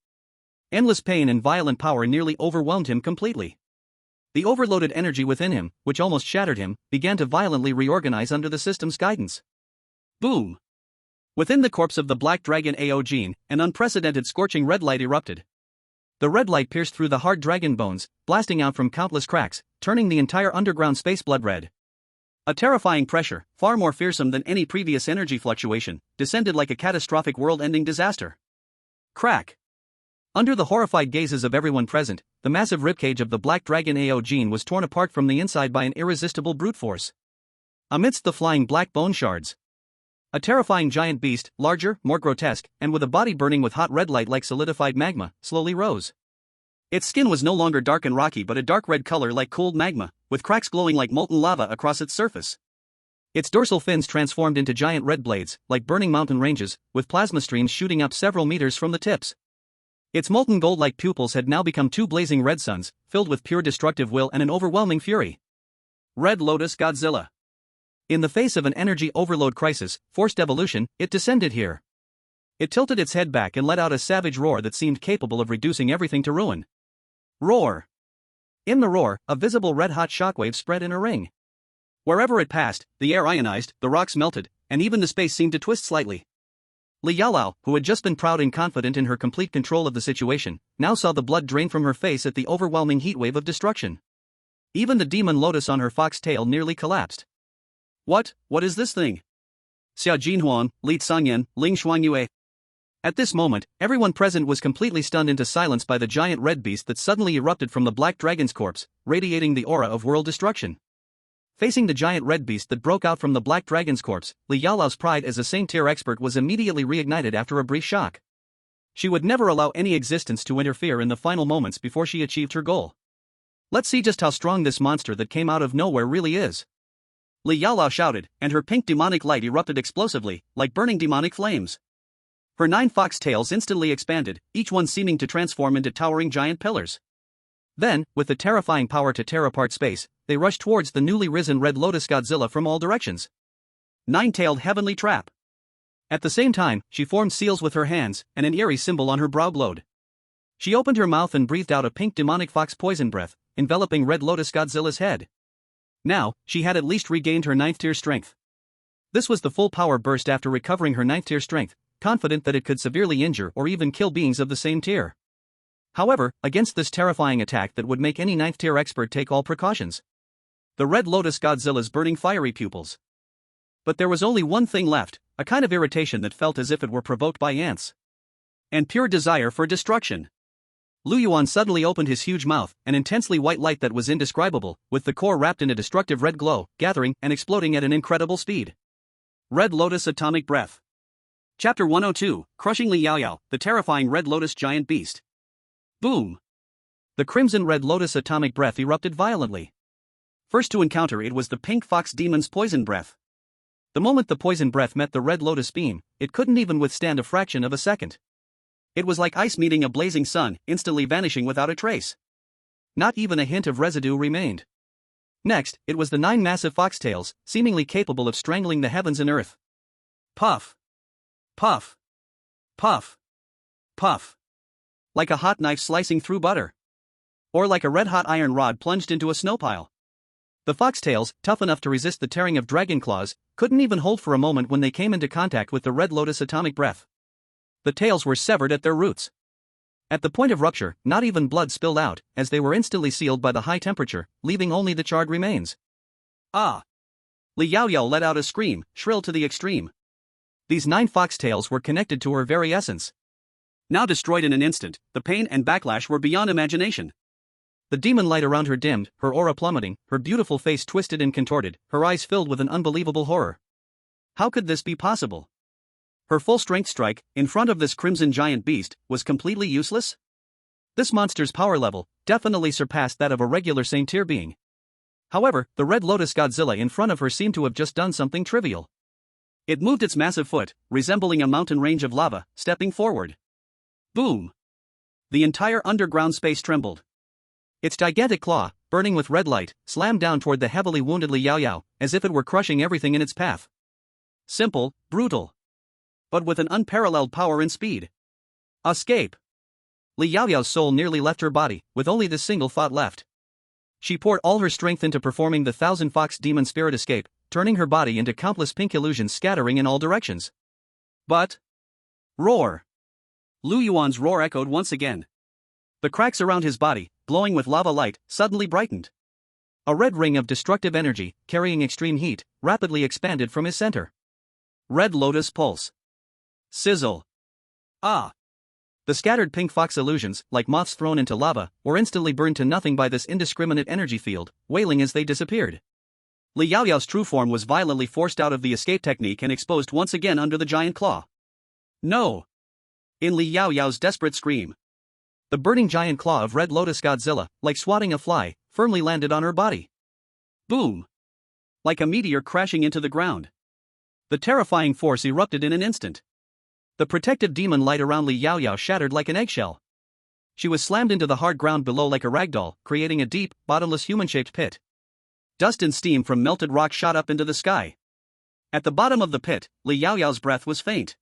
Endless pain and violent power nearly overwhelmed him completely. The overloaded energy within him, which almost shattered him, began to violently reorganize under the system's guidance. Boom! Within the corpse of the Black Dragon AO gene, an unprecedented scorching red light erupted. The red light pierced through the hard dragon bones, blasting out from countless cracks, turning the entire underground space blood red. A terrifying pressure, far more fearsome than any previous energy fluctuation, descended like a catastrophic world-ending disaster. Crack! Under the horrified gazes of everyone present, the massive ribcage of the Black Dragon AO gene was torn apart from the inside by an irresistible brute force. Amidst the flying black bone shards, a terrifying giant beast, larger, more grotesque, and with a body burning with hot red light like solidified magma, slowly rose. Its skin was no longer dark and rocky but a dark red color like cooled magma, with cracks glowing like molten lava across its surface. Its dorsal fins transformed into giant red blades, like burning mountain ranges, with plasma streams shooting up several meters from the tips. Its molten gold-like pupils had now become two blazing red suns, filled with pure destructive will and an overwhelming fury. Red Lotus Godzilla. In the face of an energy overload crisis, forced evolution, it descended here. It tilted its head back and let out a savage roar that seemed capable of reducing everything to ruin. Roar! In the roar, a visible red-hot shockwave spread in a ring. Wherever it passed, the air ionized, the rocks melted, and even the space seemed to twist slightly. Li Yaolao, who had just been proud and confident in her complete control of the situation, now saw the blood drain from her face at the overwhelming heatwave of destruction. Even the demon lotus on her fox tail nearly collapsed. What is this thing? Xia Jinhuan, Li Sangyan, Ling Shuangyue. At this moment, everyone present was completely stunned into silence by the giant red beast that suddenly erupted from the Black Dragon's corpse, radiating the aura of world destruction. Facing the giant red beast that broke out from the Black Dragon's corpse, Li Yaolao's pride as a same-tier expert was immediately reignited after a brief shock. She would never allow any existence to interfere in the final moments before she achieved her goal. Let's see just how strong this monster that came out of nowhere really is. Li Yaolao shouted, and her pink demonic light erupted explosively, like burning demonic flames. Her 9 fox tails instantly expanded, each one seeming to transform into towering giant pillars. Then, with the terrifying power to tear apart space, they rushed towards the newly risen Red Lotus Godzilla from all directions. 9-tailed heavenly trap. At the same time, she formed seals with her hands, and an eerie symbol on her brow glowed. She opened her mouth and breathed out a pink demonic fox poison breath, enveloping Red Lotus Godzilla's head. Now, she had at least regained her 9th tier strength. This was the full power burst after recovering her 9th tier strength, confident that it could severely injure or even kill beings of the same tier. However, against this terrifying attack that would make any 9th tier expert take all precautions. The Red Lotus Godzilla's burning fiery pupils. But there was only one thing left, a kind of irritation that felt as if it were provoked by ants. And pure desire for destruction. Lu Yuan suddenly opened his huge mouth, an intensely white light that was indescribable, with the core wrapped in a destructive red glow, gathering and exploding at an incredible speed. Red Lotus Atomic Breath. Chapter 102, Crushing Li Yaoyao, the terrifying Red Lotus giant beast. Boom! The crimson Red Lotus Atomic Breath erupted violently. First to encounter it was the pink fox demon's poison breath. The moment the poison breath met the Red Lotus beam, it couldn't even withstand a fraction of a second. It was like ice meeting a blazing sun, instantly vanishing without a trace. Not even a hint of residue remained. Next, it was the 9 massive foxtails, seemingly capable of strangling the heavens and earth. Puff! Puff! Puff! Puff! Like a hot knife slicing through butter. Or like a red-hot iron rod plunged into a snow pile. The foxtails, tough enough to resist the tearing of dragon claws, couldn't even hold for a moment when they came into contact with the Red Lotus Atomic Breath. The tails were severed at their roots. At the point of rupture, not even blood spilled out, as they were instantly sealed by the high temperature, leaving only the charred remains. Ah! Li Yaoyao let out a scream, shrill to the extreme. These 9 foxtails were connected to her very essence. Now destroyed in an instant, the pain and backlash were beyond imagination. The demon light around her dimmed, her aura plummeting, her beautiful face twisted and contorted, her eyes filled with an unbelievable horror. How could this be possible? Her full-strength strike, in front of this crimson giant beast, was completely useless? This monster's power level definitely surpassed that of a regular same-tier being. However, the Red Lotus Godzilla in front of her seemed to have just done something trivial. It moved its massive foot, resembling a mountain range of lava, stepping forward. Boom! The entire underground space trembled. Its gigantic claw, burning with red light, slammed down toward the heavily wounded Li Yaoyao, as if it were crushing everything in its path. Simple, brutal. But with an unparalleled power and speed. Escape! Li Yaoyao's soul nearly left her body, with only this single thought left. She poured all her strength into performing the 1000-fox demon spirit escape, turning her body into countless pink illusions scattering in all directions. But... roar! Lu Yuan's roar echoed once again. The cracks around his body, glowing with lava light, suddenly brightened. A red ring of destructive energy, carrying extreme heat, rapidly expanded from his center. Red Lotus Pulse. Sizzle. Ah! The scattered pink fox illusions, like moths thrown into lava, were instantly burned to nothing by this indiscriminate energy field, wailing as they disappeared. Li Yaoyao's true form was violently forced out of the escape technique and exposed once again under the giant claw. No! In Li Yaoyao's desperate scream. The burning giant claw of Red Lotus Godzilla, like swatting a fly, firmly landed on her body. Boom! Like a meteor crashing into the ground. The terrifying force erupted in an instant. The protective demon light around Li Yaoyao shattered like an eggshell. She was slammed into the hard ground below like a ragdoll, creating a deep, bottomless human-shaped pit. Dust and steam from melted rock shot up into the sky. At the bottom of the pit, Li Yaoyao's breath was faint.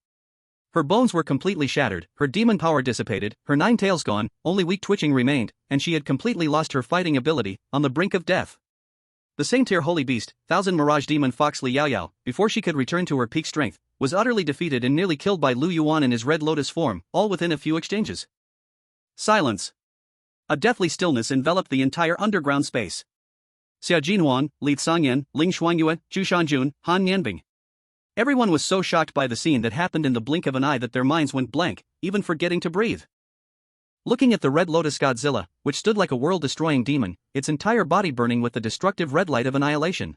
Her bones were completely shattered, her demon power dissipated, her 9 tails gone, only weak twitching remained, and she had completely lost her fighting ability, on the brink of death. The same-tier holy beast, 1000 mirage demon fox Li Yaoyao, before she could return to her peak strength, was utterly defeated and nearly killed by Lu Yuan in his Red Lotus form, all within a few exchanges. Silence. A deathly stillness enveloped the entire underground space. Xia Jinhuang, Li Sangyan, Ling Shuangyue, Zhu Shanjun, Han Yanbing. Everyone was so shocked by the scene that happened in the blink of an eye that their minds went blank, even forgetting to breathe. Looking at the Red Lotus Godzilla, which stood like a world-destroying demon, its entire body burning with the destructive red light of annihilation.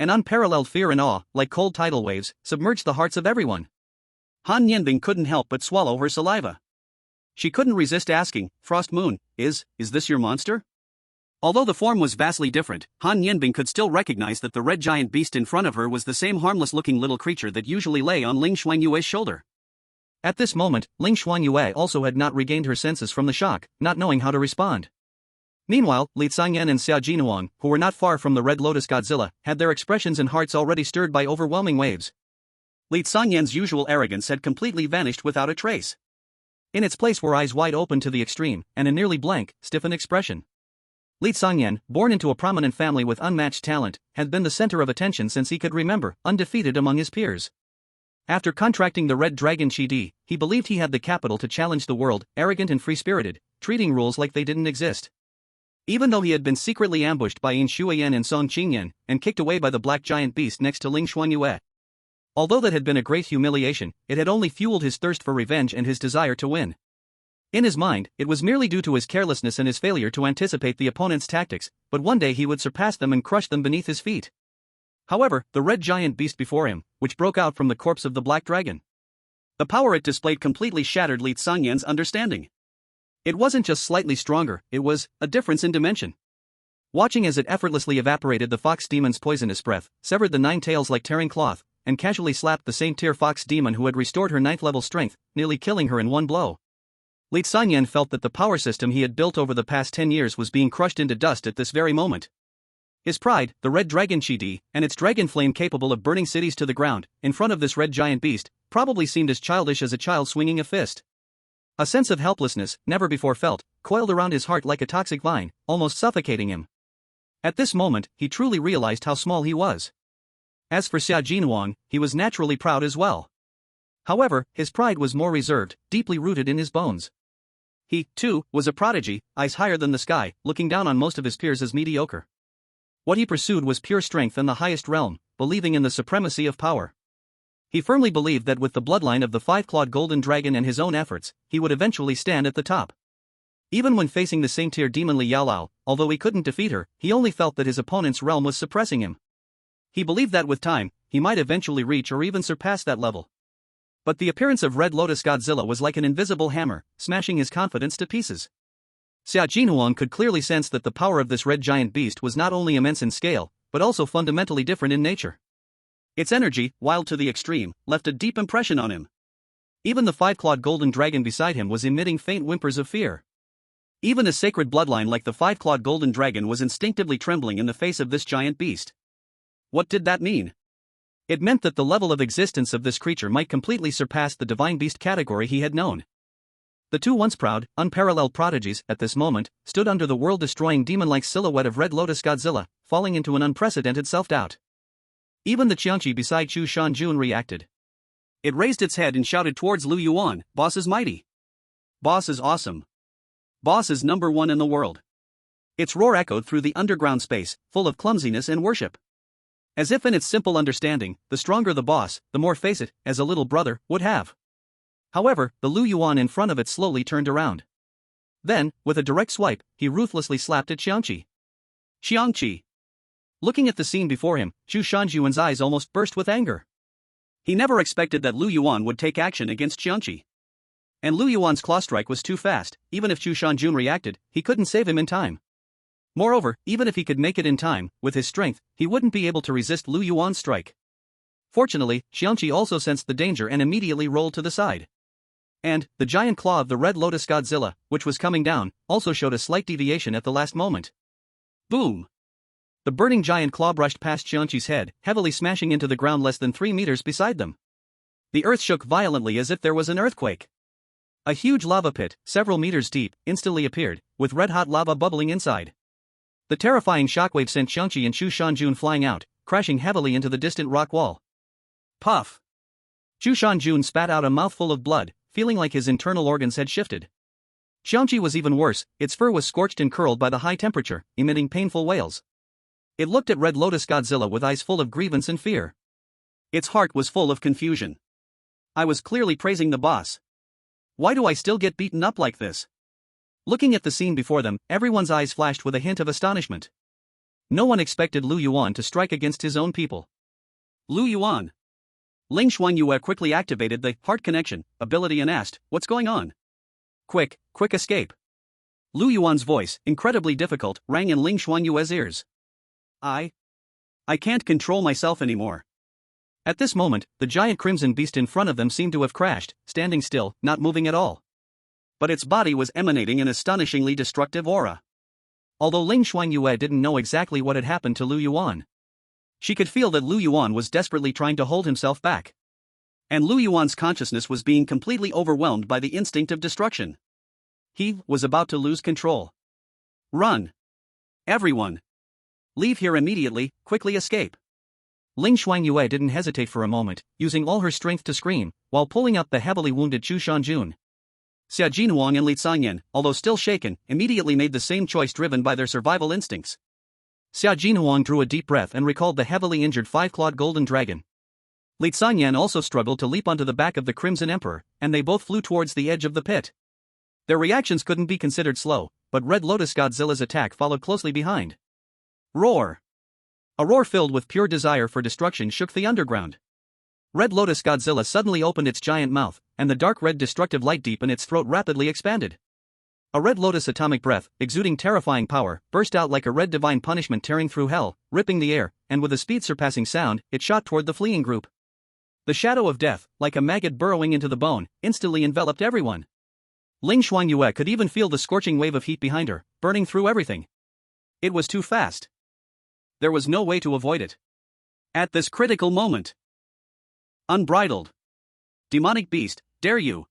An unparalleled fear and awe, like cold tidal waves, submerged the hearts of everyone. Han Yanbing couldn't help but swallow her saliva. She couldn't resist asking, Frost Moon, is this your monster? Although the form was vastly different, Han Yanbing could still recognize that the red giant beast in front of her was the same harmless-looking little creature that usually lay on Ling Shuangyue's shoulder. At this moment, Ling Shuangyue also had not regained her senses from the shock, not knowing how to respond. Meanwhile, Li Sangyan and Xia Jinhuang, who were not far from the Red Lotus Godzilla, had their expressions and hearts already stirred by overwhelming waves. Li Sangyan's usual arrogance had completely vanished without a trace. In its place were eyes wide open to the extreme, and a nearly blank, stiffened expression. Li Sangyan, born into a prominent family with unmatched talent, had been the center of attention since he could remember, undefeated among his peers. After contracting the Red Dragon Qi, he believed he had the capital to challenge the world, arrogant and free-spirited, treating rules like they didn't exist. Even though he had been secretly ambushed by Yin Shuiyan and Song Qingyan, and kicked away by the black giant beast next to Ling Shuangyue. Although that had been a great humiliation, it had only fueled his thirst for revenge and his desire to win. In his mind, it was merely due to his carelessness and his failure to anticipate the opponent's tactics, but one day he would surpass them and crush them beneath his feet. However, the red giant beast before him, which broke out from the corpse of the black dragon. The power it displayed completely shattered Li Sanyan's understanding. It wasn't just slightly stronger, it was a difference in dimension. Watching as it effortlessly evaporated the fox demon's poisonous breath, severed the 9 tails like tearing cloth, and casually slapped the same tier fox demon who had restored her 9th level strength, nearly killing her in one blow. Li Sanyan felt that the power system he had built over the past 10 years was being crushed into dust at this very moment. His pride, the red dragon Chi-Di, and its dragon flame capable of burning cities to the ground, in front of this red giant beast, probably seemed as childish as a child swinging a fist. A sense of helplessness, never before felt, coiled around his heart like a toxic vine, almost suffocating him. At this moment, he truly realized how small he was. As for Xia Jinhuang, he was naturally proud as well. However, his pride was more reserved, deeply rooted in his bones. He, too, was a prodigy, eyes higher than the sky, looking down on most of his peers as mediocre. What he pursued was pure strength in the highest realm, believing in the supremacy of power. He firmly believed that with the bloodline of the 5-clawed golden dragon and his own efforts, he would eventually stand at the top. Even when facing the same tier demon Li Yaolao, although he couldn't defeat her, he only felt that his opponent's realm was suppressing him. He believed that with time, he might eventually reach or even surpass that level. But the appearance of Red Lotus Godzilla was like an invisible hammer, smashing his confidence to pieces. Xia Jinhuang could clearly sense that the power of this red giant beast was not only immense in scale, but also fundamentally different in nature. Its energy, wild to the extreme, left a deep impression on him. Even the 5-clawed golden dragon beside him was emitting faint whimpers of fear. Even a sacred bloodline like the 5-clawed golden dragon was instinctively trembling in the face of this giant beast. What did that mean? It meant that the level of existence of this creature might completely surpass the divine beast category he had known. The two once proud, unparalleled prodigies, at this moment, stood under the world-destroying demon-like silhouette of Red Lotus Godzilla, falling into an unprecedented self-doubt. Even the Qiangqi beside Lu Shuangyue reacted. It raised its head and shouted towards Lu Yuan, "Boss is mighty. Boss is awesome. Boss is number 1 in the world." Its roar echoed through the underground space, full of clumsiness and worship. As if in its simple understanding, the stronger the boss, the more face it, as a little brother, would have. However, the Lu Yuan in front of it slowly turned around. Then, with a direct swipe, he ruthlessly slapped at Qiangqi. Qiangqi. Looking at the scene before him, Lu Shuangyue's eyes almost burst with anger. He never expected that Lu Yuan would take action against Qiangqi. And Lu Yuan's claw strike was too fast, even if Lu Shuangyue reacted, he couldn't save him in time. Moreover, even if he could make it in time, with his strength, he wouldn't be able to resist Lu Yuan's strike. Fortunately, Qiangqi also sensed the danger and immediately rolled to the side. And, the giant claw of the Red Lotus Godzilla, which was coming down, also showed a slight deviation at the last moment. Boom! The burning giant claw brushed past Qiangqi's head, heavily smashing into the ground less than 3 meters beside them. The earth shook violently as if there was an earthquake. A huge lava pit, several meters deep, instantly appeared, with red-hot lava bubbling inside. The terrifying shockwave sent Qiangqi and Lu Shuangyue flying out, crashing heavily into the distant rock wall. Puff! Lu Shuangyue spat out a mouthful of blood, feeling like his internal organs had shifted. Qiangqi was even worse, its fur was scorched and curled by the high temperature, emitting painful wails. It looked at Red Lotus Godzilla with eyes full of grievance and fear. Its heart was full of confusion. I was clearly praising the boss. Why do I still get beaten up like this? Looking at the scene before them, everyone's eyes flashed with a hint of astonishment. No one expected Lu Yuan to strike against his own people. Lu Yuan. Ling Shuangyue quickly activated the heart connection ability and asked, "What's going on?" Quick escape. Lu Yuan's voice, incredibly difficult, rang in Ling Shuangyue's ears. I can't control myself anymore. At this moment, the giant crimson beast in front of them seemed to have crashed, standing still, not moving at all. But its body was emanating an astonishingly destructive aura. Although Ling Shuangyue didn't know exactly what had happened to Lu Yuan, she could feel that Lu Yuan was desperately trying to hold himself back. And Lu Yuan's consciousness was being completely overwhelmed by the instinct of destruction. He was about to lose control. Run! Everyone! Leave here immediately, quickly escape! Ling Shuangyue didn't hesitate for a moment, using all her strength to scream, while pulling up the heavily wounded Lu Shuangyue. Xia Jinhuang and Li Sanyan, although still shaken, immediately made the same choice driven by their survival instincts. Xia Jinhuang drew a deep breath and recalled the heavily injured 5-clawed golden dragon. Li Sanyan also struggled to leap onto the back of the Crimson Emperor, and they both flew towards the edge of the pit. Their reactions couldn't be considered slow, but Red Lotus Godzilla's attack followed closely behind. Roar! A roar filled with pure desire for destruction shook the underground. Red Lotus Godzilla suddenly opened its giant mouth, and the dark red destructive light deep in its throat rapidly expanded. A red lotus atomic breath, exuding terrifying power, burst out like a red divine punishment tearing through hell, ripping the air, and with a speed surpassing sound, it shot toward the fleeing group. The shadow of death, like a maggot burrowing into the bone, instantly enveloped everyone. Ling Shuangyue could even feel the scorching wave of heat behind her, burning through everything. It was too fast. There was no way to avoid it. At this critical moment. Unbridled. Demonic beast, dare you?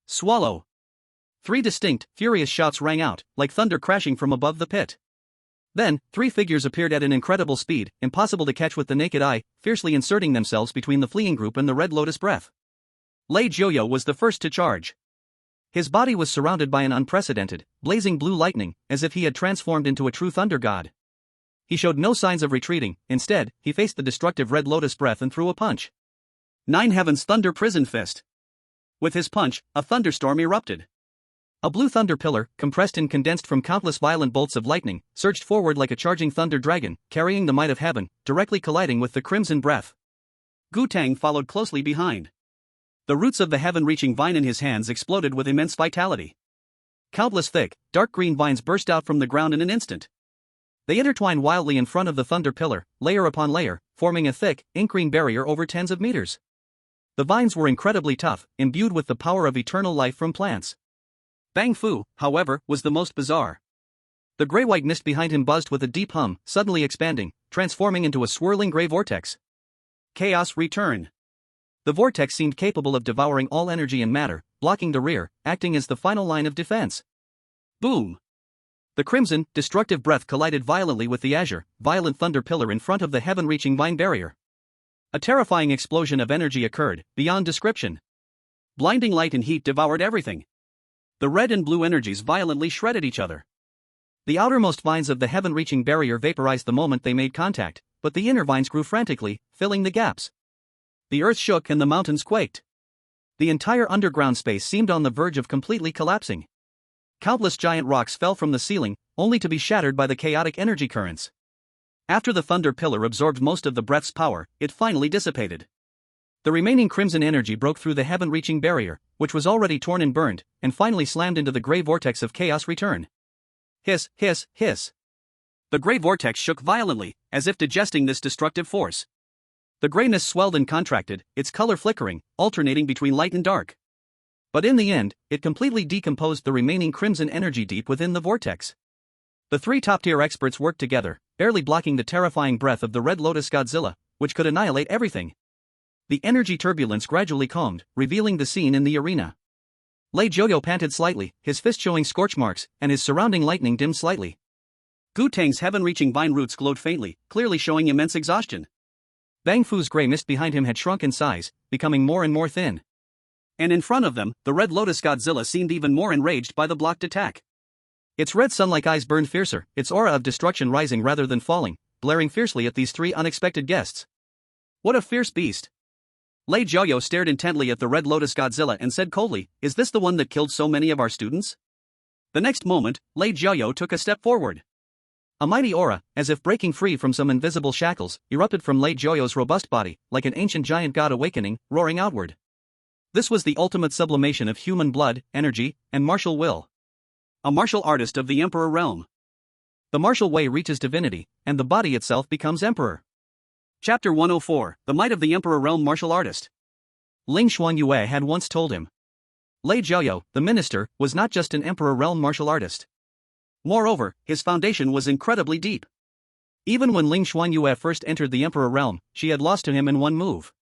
Swallow. 3 distinct, furious shouts rang out, like thunder crashing from above the pit. Then, 3 figures appeared at an incredible speed, impossible to catch with the naked eye, fiercely inserting themselves between the fleeing group and the Red Lotus breath. Lei Joyo was the first to charge. His body was surrounded by an unprecedented, blazing blue lightning, as if he had transformed into a true thunder god. He showed no signs of retreating, instead, he faced the destructive Red Lotus breath and threw a punch. 9 Heavens Thunder Prison Fist. With his punch, a thunderstorm erupted. A blue thunder pillar, compressed and condensed from countless violent bolts of lightning, surged forward like a charging thunder dragon, carrying the might of heaven, directly colliding with the crimson breath. Gu Tang followed closely behind. The roots of the heaven-reaching vine in his hands exploded with immense vitality. Countless thick, dark green vines burst out from the ground in an instant. They intertwined wildly in front of the thunder pillar, layer upon layer, forming a thick, ink-green barrier over tens of meters. The vines were incredibly tough, imbued with the power of eternal life from plants. Bang Fu, however, was the most bizarre. The gray-white mist behind him buzzed with a deep hum, suddenly expanding, transforming into a swirling gray vortex. Chaos Return. The vortex seemed capable of devouring all energy and matter, blocking the rear, acting as the final line of defense. Boom! The crimson, destructive breath collided violently with the azure, violent thunder pillar in front of the heaven-reaching vine barrier. A terrifying explosion of energy occurred, beyond description. Blinding light and heat devoured everything. The red and blue energies violently shredded each other. The outermost vines of the heaven-reaching barrier vaporized the moment they made contact, but the inner vines grew frantically, filling the gaps. The earth shook and the mountains quaked. The entire underground space seemed on the verge of completely collapsing. Countless giant rocks fell from the ceiling, only to be shattered by the chaotic energy currents. After the thunder pillar absorbed most of the breath's power, it finally dissipated. The remaining crimson energy broke through the heaven-reaching barrier, which was already torn and burned, and finally slammed into the gray vortex of chaos return. Hiss, hiss, hiss. The gray vortex shook violently, as if digesting this destructive force. The grayness swelled and contracted, its color flickering, alternating between light and dark. But in the end, it completely decomposed the remaining crimson energy deep within the vortex. The 3 top-tier experts worked together, barely blocking the terrifying breath of the Red Lotus Godzilla, which could annihilate everything. The energy turbulence gradually calmed, revealing the scene in the arena. Lei Joyo panted slightly, his fist showing scorch marks, and his surrounding lightning dimmed slightly. Gu Tang's heaven-reaching vine roots glowed faintly, clearly showing immense exhaustion. Bang Fu's gray mist behind him had shrunk in size, becoming more and more thin. And in front of them, the Red Lotus Godzilla seemed even more enraged by the blocked attack. Its red sun-like eyes burned fiercer, its aura of destruction rising rather than falling, blaring fiercely at these 3 unexpected guests. What a fierce beast! Lei Joyo stared intently at the Red Lotus Godzilla and said coldly, "Is this the one that killed so many of our students?" The next moment, Lei Joyo took a step forward. A mighty aura, as if breaking free from some invisible shackles, erupted from Lei Joyo's robust body, like an ancient giant god awakening, roaring outward. This was the ultimate sublimation of human blood, energy, and martial will. A martial artist of the Emperor realm. The martial way reaches divinity, and the body itself becomes emperor. Chapter 104, The Might of the Emperor Realm Martial Artist. Ling Shuangyue had once told him. Lei Joyo, the minister, was not just an Emperor Realm martial artist. Moreover, his foundation was incredibly deep. Even when Ling Shuangyue first entered the Emperor Realm, she had lost to him in one move.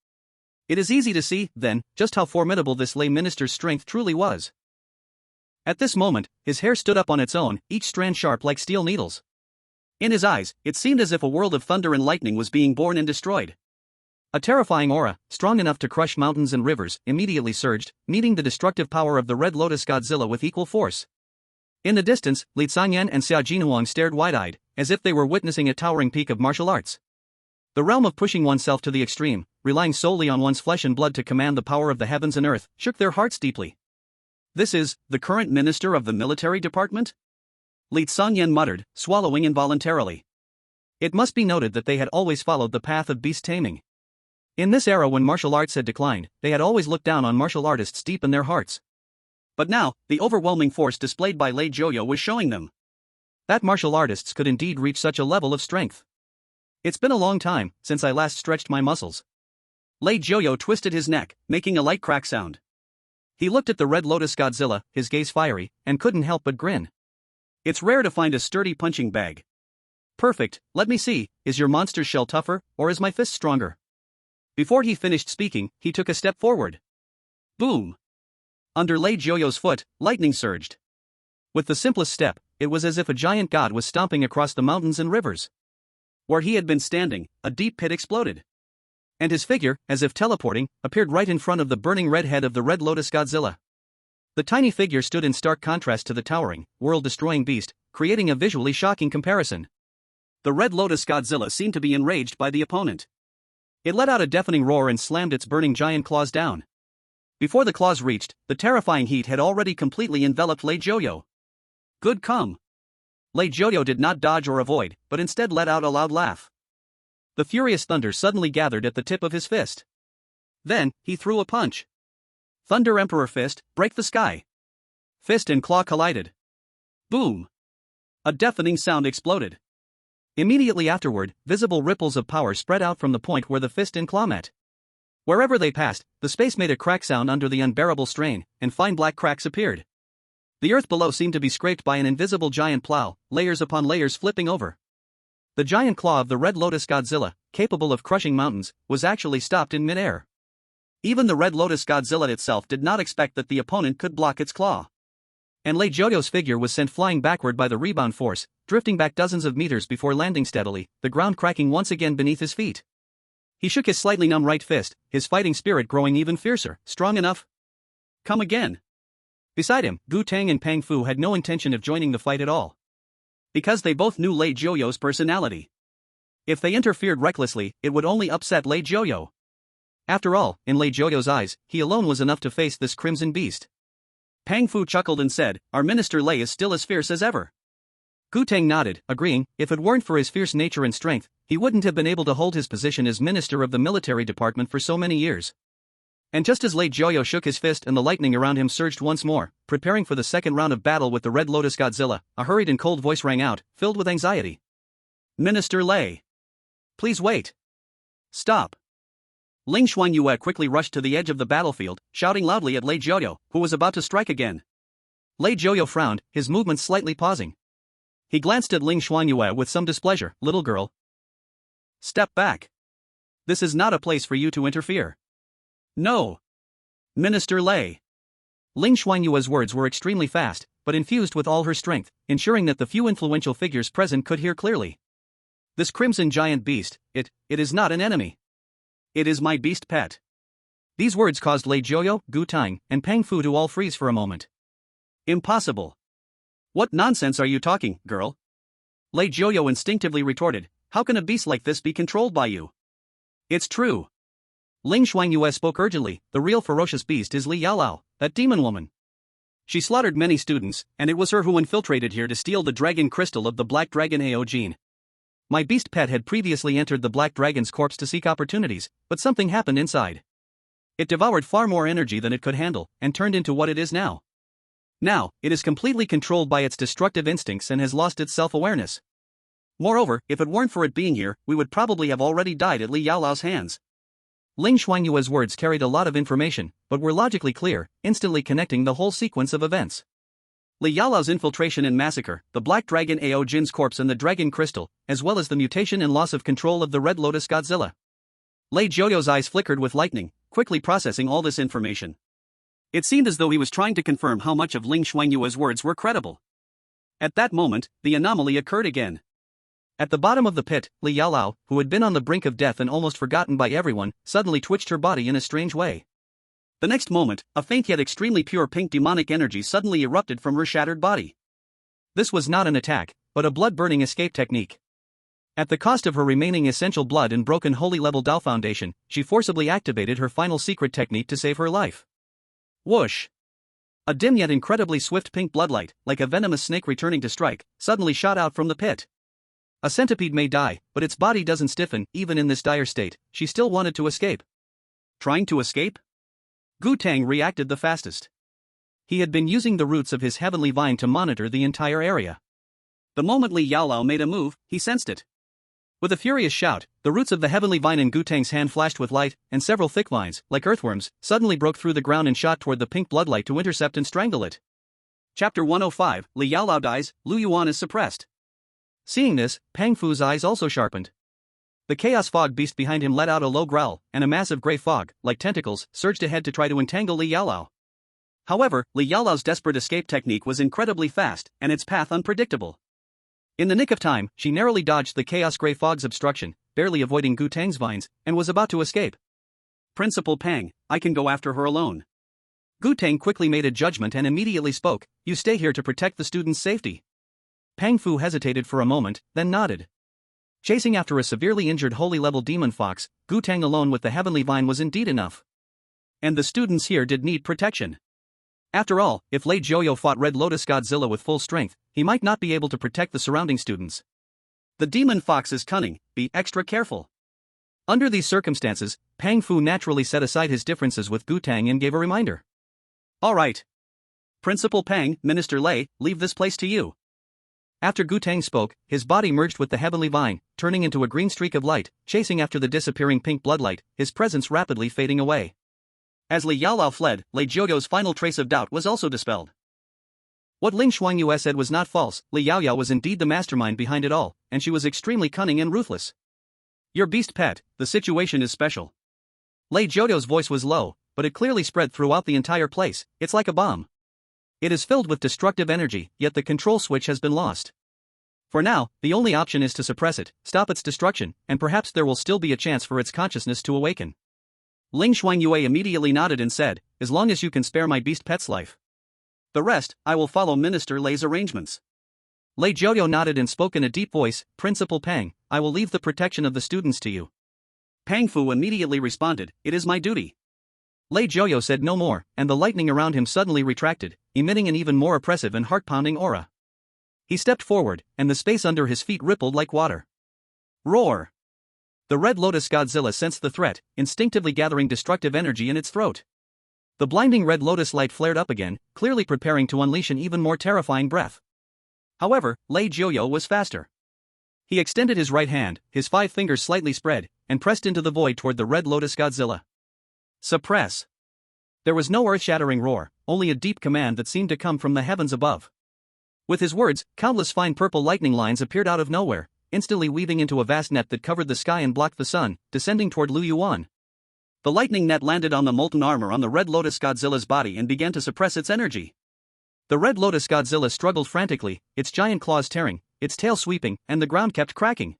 It is easy to see, then, just how formidable this lay minister's strength truly was. At this moment, his hair stood up on its own, each strand sharp like steel needles. In his eyes, it seemed as if a world of thunder and lightning was being born and destroyed. A terrifying aura, strong enough to crush mountains and rivers, immediately surged, meeting the destructive power of the Red Lotus Godzilla with equal force. In the distance, Li Sanyan and Xia Jinhuang stared wide-eyed, as if they were witnessing a towering peak of martial arts. The realm of pushing oneself to the extreme, relying solely on one's flesh and blood to command the power of the heavens and earth, shook their hearts deeply. "This is the current minister of the military department?" Li Sanyan muttered, swallowing involuntarily. It must be noted that they had always followed the path of beast taming. In this era when martial arts had declined, they had always looked down on martial artists deep in their hearts. But now, the overwhelming force displayed by Lei Joyo was showing them that martial artists could indeed reach such a level of strength. It's been a long time since I last stretched my muscles. Lei Joyo twisted his neck, making a light crack sound. He looked at the Red Lotus Godzilla, his gaze fiery, and couldn't help but grin. It's rare to find a sturdy punching bag. Perfect, let me see, is your monster's shell tougher, or is my fist stronger? Before he finished speaking, he took a step forward. Boom! Under Lei Joyo's foot, lightning surged. With the simplest step, it was as if a giant god was stomping across the mountains and rivers. Where he had been standing, a deep pit exploded. And his figure, as if teleporting, appeared right in front of the burning red head of the Red Lotus Godzilla. The tiny figure stood in stark contrast to the towering, world-destroying beast, creating a visually shocking comparison. The Red Lotus Godzilla seemed to be enraged by the opponent. It let out a deafening roar and slammed its burning giant claws down. Before the claws reached, the terrifying heat had already completely enveloped Lei Joyo. Good come. Lei Joyo did not dodge or avoid, but instead let out a loud laugh. The furious thunder suddenly gathered at the tip of his fist. Then, he threw a punch. Thunder Emperor Fist, break the sky. Fist and claw collided. Boom! A deafening sound exploded. Immediately afterward, visible ripples of power spread out from the point where the fist and claw met. Wherever they passed, the space made a crack sound under the unbearable strain, and fine black cracks appeared. The earth below seemed to be scraped by an invisible giant plow, layers upon layers flipping over. The giant claw of the Red Lotus Godzilla, capable of crushing mountains, was actually stopped in midair. Even the Red Lotus Godzilla itself did not expect that the opponent could block its claw. And Lei Joyo's figure was sent flying backward by the rebound force, drifting back dozens of meters before landing steadily, the ground cracking once again beneath his feet. He shook his slightly numb right fist, his fighting spirit growing even fiercer. Strong enough? Come again. Beside him, Gu Tang and Pang Fu had no intention of joining the fight at all. Because they both knew Lei Joyo's personality. If they interfered recklessly, it would only upset Lei Joyo. After all, in Lei Joyo's eyes, he alone was enough to face this crimson beast. Pang Fu chuckled and said, "Our Minister Lei is still as fierce as ever." Gu Tang nodded, agreeing, if it weren't for his fierce nature and strength, he wouldn't have been able to hold his position as Minister of the Military Department for so many years. And just as Lei Joyo shook his fist and the lightning around him surged once more, preparing for the second round of battle with the Red Lotus Godzilla, a hurried and cold voice rang out, filled with anxiety. "Minister Lei. Please wait. Stop." Ling Shuangyue quickly rushed to the edge of the battlefield, shouting loudly at Lei Joyo, who was about to strike again. Lei Joyo frowned, his movements slightly pausing. He glanced at Ling Shuangyue with some displeasure. "Little girl. Step back. This is not a place for you to interfere." "No. Minister Lei." Ling Shuangyue's words were extremely fast, but infused with all her strength, ensuring that the few influential figures present could hear clearly. "This crimson giant beast, it is not an enemy. It is my beast pet." These words caused Lei Joyo, Gu Tang, and Pang Fu to all freeze for a moment. "Impossible. What nonsense are you talking, girl?" Lei Joyo instinctively retorted, "How can a beast like this be controlled by you?" "It's true." Ling Shuangyue spoke urgently, "The real ferocious beast is Li Yaolao, that demon woman. She slaughtered many students, and it was her who infiltrated here to steal the dragon crystal of the Black Dragon AO gene. My beast pet had previously entered the Black Dragon's corpse to seek opportunities, but something happened inside. It devoured far more energy than it could handle, and turned into what it is now. Now, it is completely controlled by its destructive instincts and has lost its self-awareness. Moreover, if it weren't for it being here, we would probably have already died at Li Yaolao's hands." Ling Shuangyue's words carried a lot of information, but were logically clear, instantly connecting the whole sequence of events. Li Yaolao's infiltration and massacre, the Black Dragon AO Jin's corpse and the Dragon Crystal, as well as the mutation and loss of control of the Red Lotus Godzilla. Lei Joyo's eyes flickered with lightning, quickly processing all this information. It seemed as though he was trying to confirm how much of Ling Shuangyue's words were credible. At that moment, the anomaly occurred again. At the bottom of the pit, Li Yaolao, who had been on the brink of death and almost forgotten by everyone, suddenly twitched her body in a strange way. The next moment, a faint yet extremely pure pink demonic energy suddenly erupted from her shattered body. This was not an attack, but a blood-burning escape technique. At the cost of her remaining essential blood and broken holy level Dao foundation, she forcibly activated her final secret technique to save her life. Whoosh! A dim yet incredibly swift pink bloodlight, like a venomous snake returning to strike, suddenly shot out from the pit. A centipede may die, but its body doesn't stiffen. Even in this dire state, she still wanted to escape. Trying to escape? Gu Tang reacted the fastest. He had been using the roots of his heavenly vine to monitor the entire area. The moment Li Yaolao made a move, he sensed it. With a furious shout, the roots of the heavenly vine in Gu Tang's hand flashed with light, and several thick vines, like earthworms, suddenly broke through the ground and shot toward the pink bloodlight to intercept and strangle it. Chapter 105, Li Yaolao dies, Lu Yuan is suppressed. Seeing this, Pang Fu's eyes also sharpened. The chaos fog beast behind him let out a low growl, and a massive gray fog, like tentacles, surged ahead to try to entangle Li Yaolao. However, Li Yaolao's desperate escape technique was incredibly fast, and its path unpredictable. In the nick of time, she narrowly dodged the chaos gray fog's obstruction, barely avoiding Gu Tang's vines, and was about to escape. Principal Pang, I can go after her alone. Gu Tang quickly made a judgment and immediately spoke, you stay here to protect the student's safety. Pang Fu hesitated for a moment, then nodded. Chasing after a severely injured holy-level demon fox, Gu Tang alone with the heavenly vine was indeed enough. And the students here did need protection. After all, if Lei Jiuyo fought Red Lotus Godzilla with full strength, he might not be able to protect the surrounding students. The demon fox is cunning, be extra careful. Under these circumstances, Pang Fu naturally set aside his differences with Gu Tang and gave a reminder. Alright. Principal Pang, Minister Lei, leave this place to you. After Gu Tang spoke, his body merged with the heavenly vine, turning into a green streak of light, chasing after the disappearing pink bloodlight, his presence rapidly fading away. As Li Yaolao fled, Lei Jiuyo's final trace of doubt was also dispelled. What Ling Shuangyue said was not false, Li Yaolao was indeed the mastermind behind it all, and she was extremely cunning and ruthless. Your beast pet, the situation is special. Lei Jiuyo's voice was low, but it clearly spread throughout the entire place, it's like a bomb. It is filled with destructive energy, yet the control switch has been lost. For now, the only option is to suppress it, stop its destruction, and perhaps there will still be a chance for its consciousness to awaken. Ling Shuangyue immediately nodded and said, as long as you can spare my beast pet's life. The rest, I will follow Minister Lei's arrangements. Lei Jiuyo nodded and spoke in a deep voice, Principal Pang, I will leave the protection of the students to you. Pang Fu immediately responded, it is my duty. Lei Jiuyo said no more, and the lightning around him suddenly retracted, emitting an even more oppressive and heart-pounding aura. He stepped forward, and the space under his feet rippled like water. Roar! The Red Lotus Godzilla sensed the threat, instinctively gathering destructive energy in its throat. The blinding red lotus light flared up again, clearly preparing to unleash an even more terrifying breath. However, Lei Jiuyo was faster. He extended his right hand, his 5 fingers slightly spread, and pressed into the void toward the Red Lotus Godzilla. Suppress! There was no earth-shattering roar, only a deep command that seemed to come from the heavens above. With his words, countless fine purple lightning lines appeared out of nowhere, instantly weaving into a vast net that covered the sky and blocked the sun, descending toward Lu Yuan. The lightning net landed on the molten armor on the Red Lotus Godzilla's body and began to suppress its energy. The Red Lotus Godzilla struggled frantically, its giant claws tearing, its tail sweeping, and the ground kept cracking.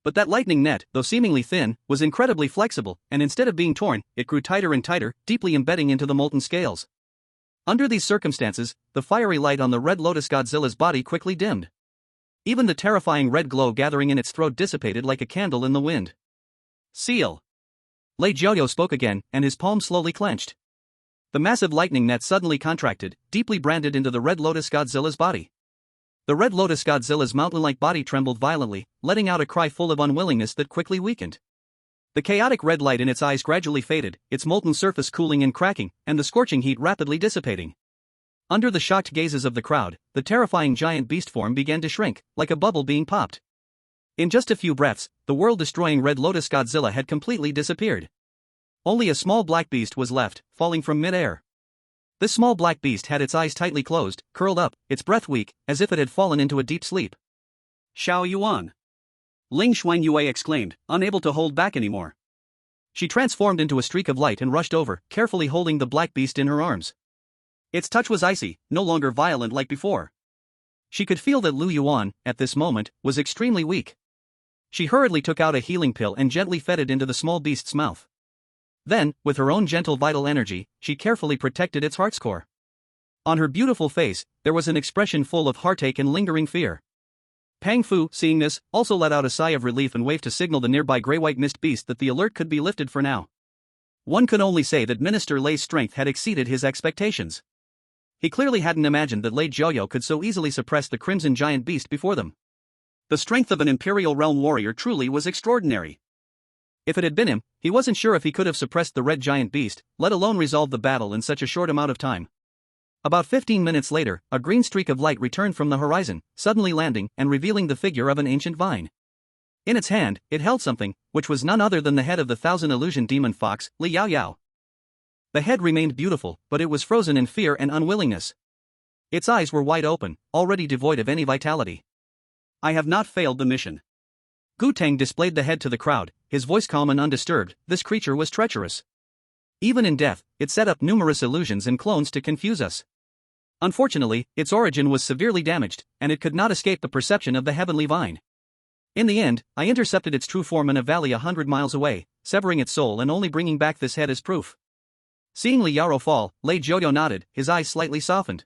But that lightning net, though seemingly thin, was incredibly flexible, and instead of being torn, it grew tighter and tighter, deeply embedding into the molten scales. Under these circumstances, the fiery light on the Red Lotus Godzilla's body quickly dimmed. Even the terrifying red glow gathering in its throat dissipated like a candle in the wind. Seal! Lei Jiuyo spoke again, and his palm slowly clenched. The massive lightning net suddenly contracted, deeply branded into the Red Lotus Godzilla's body. The Red Lotus Godzilla's mountain-like body trembled violently, letting out a cry full of unwillingness that quickly weakened. The chaotic red light in its eyes gradually faded, its molten surface cooling and cracking, and the scorching heat rapidly dissipating. Under the shocked gazes of the crowd, the terrifying giant beast form began to shrink, like a bubble being popped. In just a few breaths, the world-destroying Red Lotus Godzilla had completely disappeared. Only a small black beast was left, falling from mid-air. This small black beast had its eyes tightly closed, curled up, its breath weak, as if it had fallen into a deep sleep. Xiao Yuan! Ling Shuangyue exclaimed, unable to hold back anymore. She transformed into a streak of light and rushed over, carefully holding the black beast in her arms. Its touch was icy, no longer violent like before. She could feel that Lu Yuan, at this moment, was extremely weak. She hurriedly took out a healing pill and gently fed it into the small beast's mouth. Then, with her own gentle vital energy, she carefully protected its heart's core. On her beautiful face, there was an expression full of heartache and lingering fear. Pang Fu, seeing this, also let out a sigh of relief and waved to signal the nearby gray-white mist beast that the alert could be lifted for now. One could only say that Minister Lei's strength had exceeded his expectations. He clearly hadn't imagined that Lei Jiuyo could so easily suppress the crimson giant beast before them. The strength of an Imperial Realm warrior truly was extraordinary. If it had been him, he wasn't sure if he could have suppressed the red giant beast, let alone resolved the battle in such a short amount of time. About 15 minutes later, a green streak of light returned from the horizon, suddenly landing and revealing the figure of an ancient vine. In its hand, it held something, which was none other than the head of the thousand illusion demon fox, Li Yao Yao. The head remained beautiful, but it was frozen in fear and unwillingness. Its eyes were wide open, already devoid of any vitality. I have not failed the mission. Gu Tang displayed the head to the crowd, his voice calm and undisturbed. This creature was treacherous. Even in death, it set up numerous illusions and clones to confuse us. Unfortunately, its origin was severely damaged, and it could not escape the perception of the heavenly vine. In the end, I intercepted its true form in a valley 100 miles away, severing its soul and only bringing back this head as proof. Seeing Li Yao fall, Lei Joyo nodded, his eyes slightly softened.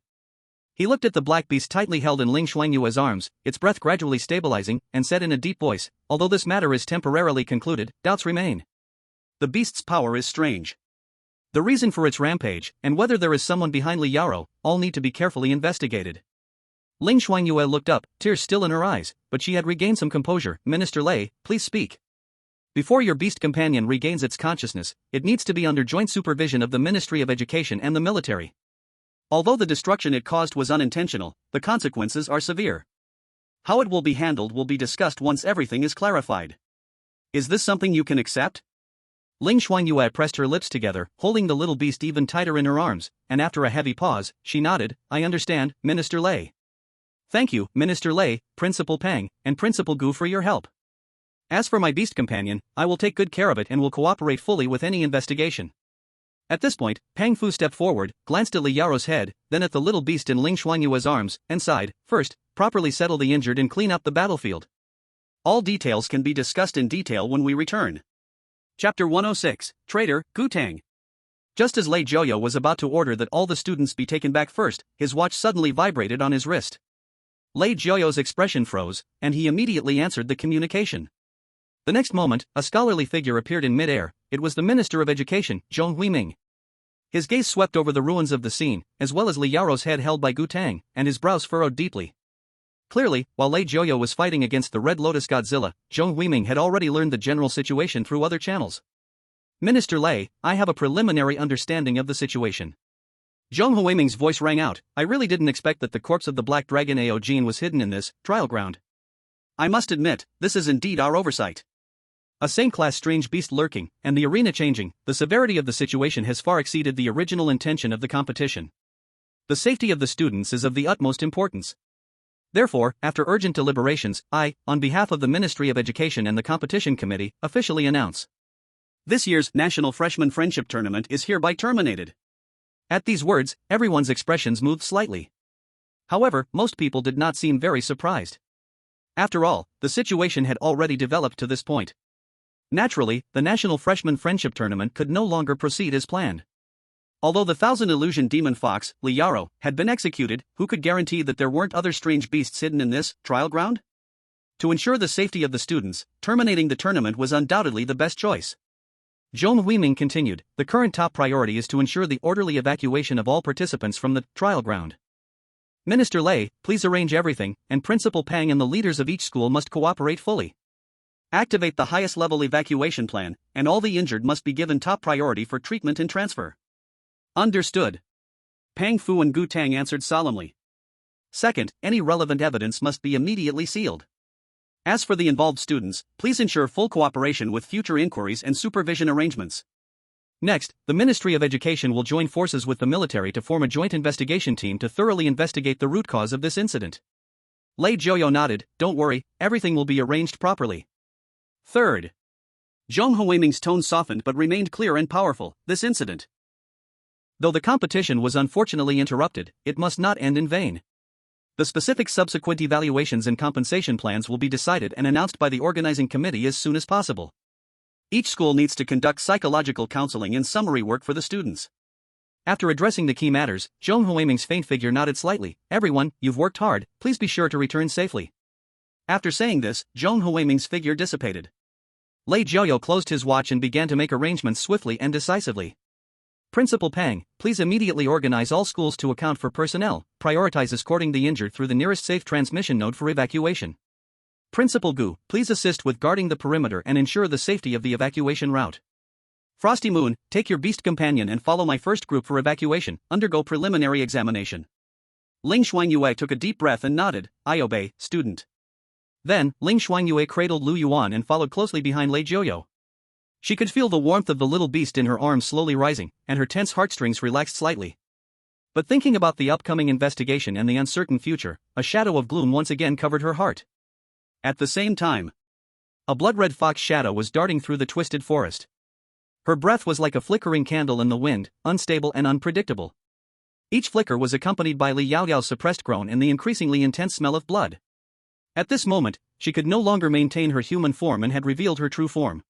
He looked at the black beast tightly held in Ling Shuangyue's arms, its breath gradually stabilizing, and said in a deep voice, "Although this matter is temporarily concluded, doubts remain. The beast's power is strange. The reason for its rampage, and whether there is someone behind Li Yao, all need to be carefully investigated." Ling Shuangyue looked up, tears still in her eyes, but she had regained some composure. "Minister Lei, please speak. Before your beast companion regains its consciousness, it needs to be under joint supervision of the Ministry of Education and the military. Although the destruction it caused was unintentional, the consequences are severe. How it will be handled will be discussed once everything is clarified. Is this something you can accept?" Ling Shuangyue pressed her lips together, holding the little beast even tighter in her arms, and after a heavy pause, she nodded, "I understand, Minister Lei. Thank you, Minister Lei, Principal Pang, and Principal Gu for your help. As for my beast companion, I will take good care of it and will cooperate fully with any investigation." At this point, Pang Fu stepped forward, glanced at Li Yao's head, then at the little beast in Ling Shuangyue's arms, and sighed, "First, properly settle the injured and clean up the battlefield. All details can be discussed in detail when we return." Chapter 106, Traitor, Gu Tang. Just as Lei Joyo was about to order that all the students be taken back first, his watch suddenly vibrated on his wrist. Lei Joyo's expression froze, and he immediately answered the communication. The next moment, a scholarly figure appeared in mid-air. It was the Minister of Education, Zhong Huiming. His gaze swept over the ruins of the scene, as well as Li Yao's head held by Gu Tang, and his brows furrowed deeply. Clearly, while Lei Joyo was fighting against the Red Lotus Godzilla, Zhong Huiming had already learned the general situation through other channels. "Minister Lei, I have a preliminary understanding of the situation." Zhong Huiming's voice rang out, "I really didn't expect that the corpse of the Black Dragon Ao Jin was hidden in this trial ground. I must admit, this is indeed our oversight. A same-class strange beast lurking, and the arena changing, the severity of the situation has far exceeded the original intention of the competition. The safety of the students is of the utmost importance. Therefore, after urgent deliberations, I, on behalf of the Ministry of Education and the Competition Committee, officially announce: this year's National Freshman Friendship Tournament is hereby terminated." At these words, everyone's expressions moved slightly. However, most people did not seem very surprised. After all, the situation had already developed to this point. Naturally, the National Freshman Friendship Tournament could no longer proceed as planned. Although the Thousand Illusion Demon Fox, Li Yao, had been executed, who could guarantee that there weren't other strange beasts hidden in this trial ground? To ensure the safety of the students, terminating the tournament was undoubtedly the best choice. Zhong Huiming continued, "The current top priority is to ensure the orderly evacuation of all participants from the trial ground. Minister Lei, please arrange everything, and Principal Pang and the leaders of each school must cooperate fully. Activate the highest level evacuation plan, and all the injured must be given top priority for treatment and transfer." "Understood." Pang Fu and Gu Tang answered solemnly. "Second, any relevant evidence must be immediately sealed. As for the involved students, please ensure full cooperation with future inquiries and supervision arrangements. Next, the Ministry of Education will join forces with the military to form a joint investigation team to thoroughly investigate the root cause of this incident." Lei Joyo nodded, "Don't worry, everything will be arranged properly." Third. Zhong Huiming's tone softened but remained clear and powerful. "This incident, though the competition was unfortunately interrupted, it must not end in vain. The specific subsequent evaluations and compensation plans will be decided and announced by the organizing committee as soon as possible. Each school needs to conduct psychological counseling and summary work for the students." After addressing the key matters, Zhong Huiming's faint figure nodded slightly. "Everyone, you've worked hard, please be sure to return safely." After saying this, Zhong Huiming's figure dissipated. Lei Joyo closed his watch and began to make arrangements swiftly and decisively. "Principal Pang, please immediately organize all schools to account for personnel, prioritize escorting the injured through the nearest safe transmission node for evacuation. Principal Gu, please assist with guarding the perimeter and ensure the safety of the evacuation route. Frosty Moon, take your beast companion and follow my first group for evacuation, undergo preliminary examination. Ling Shuangyue took a deep breath and nodded, I obey, student. Then, Ling Shuangyue cradled Lu Yuan and followed closely behind Lei Jiuyu. She could feel the warmth of the little beast in her arms slowly rising, and her tense heartstrings relaxed slightly. But thinking about the upcoming investigation and the uncertain future, a shadow of gloom once again covered her heart. At the same time, a blood-red fox shadow was darting through the twisted forest. Her breath was like a flickering candle in the wind, unstable and unpredictable. Each flicker was accompanied by Li Yaoyao's suppressed groan and the increasingly intense smell of blood. At this moment, she could no longer maintain her human form and had revealed her true form.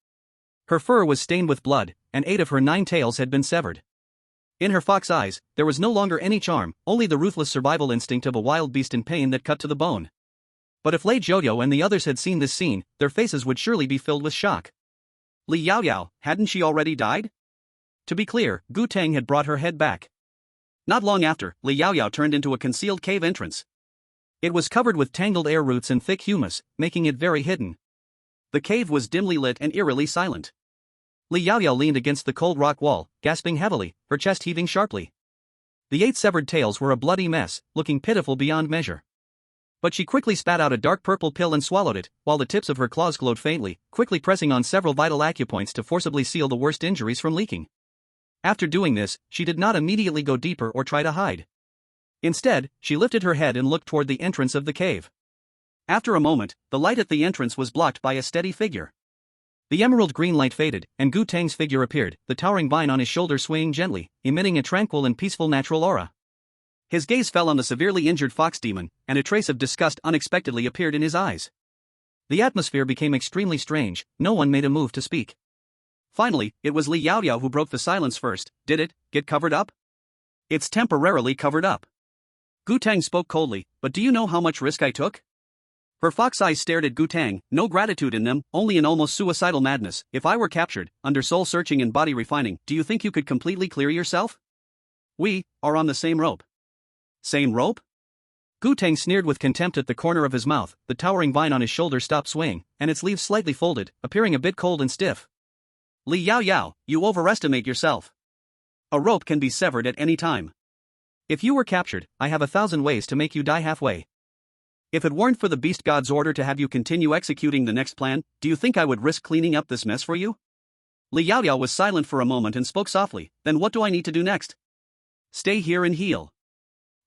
Her fur was stained with blood, and 8 of her 9 tails had been severed. In her fox eyes, there was no longer any charm, only the ruthless survival instinct of a wild beast in pain that cut to the bone. But if Lei Jiuyu and the others had seen this scene, their faces would surely be filled with shock. Li Yaoyao, hadn't she already died? To be clear, Gu Tang had brought her head back. Not long after, Li Yaoyao turned into a concealed cave entrance. It was covered with tangled air roots and thick humus, making it very hidden. The cave was dimly lit and eerily silent. Li Yaoyao leaned against the cold rock wall, gasping heavily, her chest heaving sharply. The 8 severed tails were a bloody mess, looking pitiful beyond measure. But she quickly spat out a dark purple pill and swallowed it, while the tips of her claws glowed faintly, quickly pressing on several vital acupoints to forcibly seal the worst injuries from leaking. After doing this, she did not immediately go deeper or try to hide. Instead, she lifted her head and looked toward the entrance of the cave. After a moment, the light at the entrance was blocked by a steady figure. The emerald green light faded, and Gu Tang's figure appeared, the towering vine on his shoulder swaying gently, emitting a tranquil and peaceful natural aura. His gaze fell on the severely injured fox demon, and a trace of disgust unexpectedly appeared in his eyes. The atmosphere became extremely strange, no one made a move to speak. Finally, it was Li Yaoyao who broke the silence first. Did it get covered up? It's temporarily covered up. Gu Tang spoke coldly, but do you know how much risk I took? Her fox eyes stared at Gu Tang, no gratitude in them, only an almost suicidal madness. If I were captured, under soul searching and body refining, do you think you could completely clear yourself? We are on the same rope. Same rope? Gu Tang sneered with contempt at the corner of his mouth. The towering vine on his shoulder stopped swaying, and its leaves slightly folded, appearing a bit cold and stiff. Li Yaoyao, you overestimate yourself. A rope can be severed at any time. If you were captured, I have 1,000 ways to make you die halfway. If it weren't for the beast god's order to have you continue executing the next plan, do you think I would risk cleaning up this mess for you? Li Yaoyao was silent for a moment and spoke softly. Then what do I need to do next? Stay here and heal.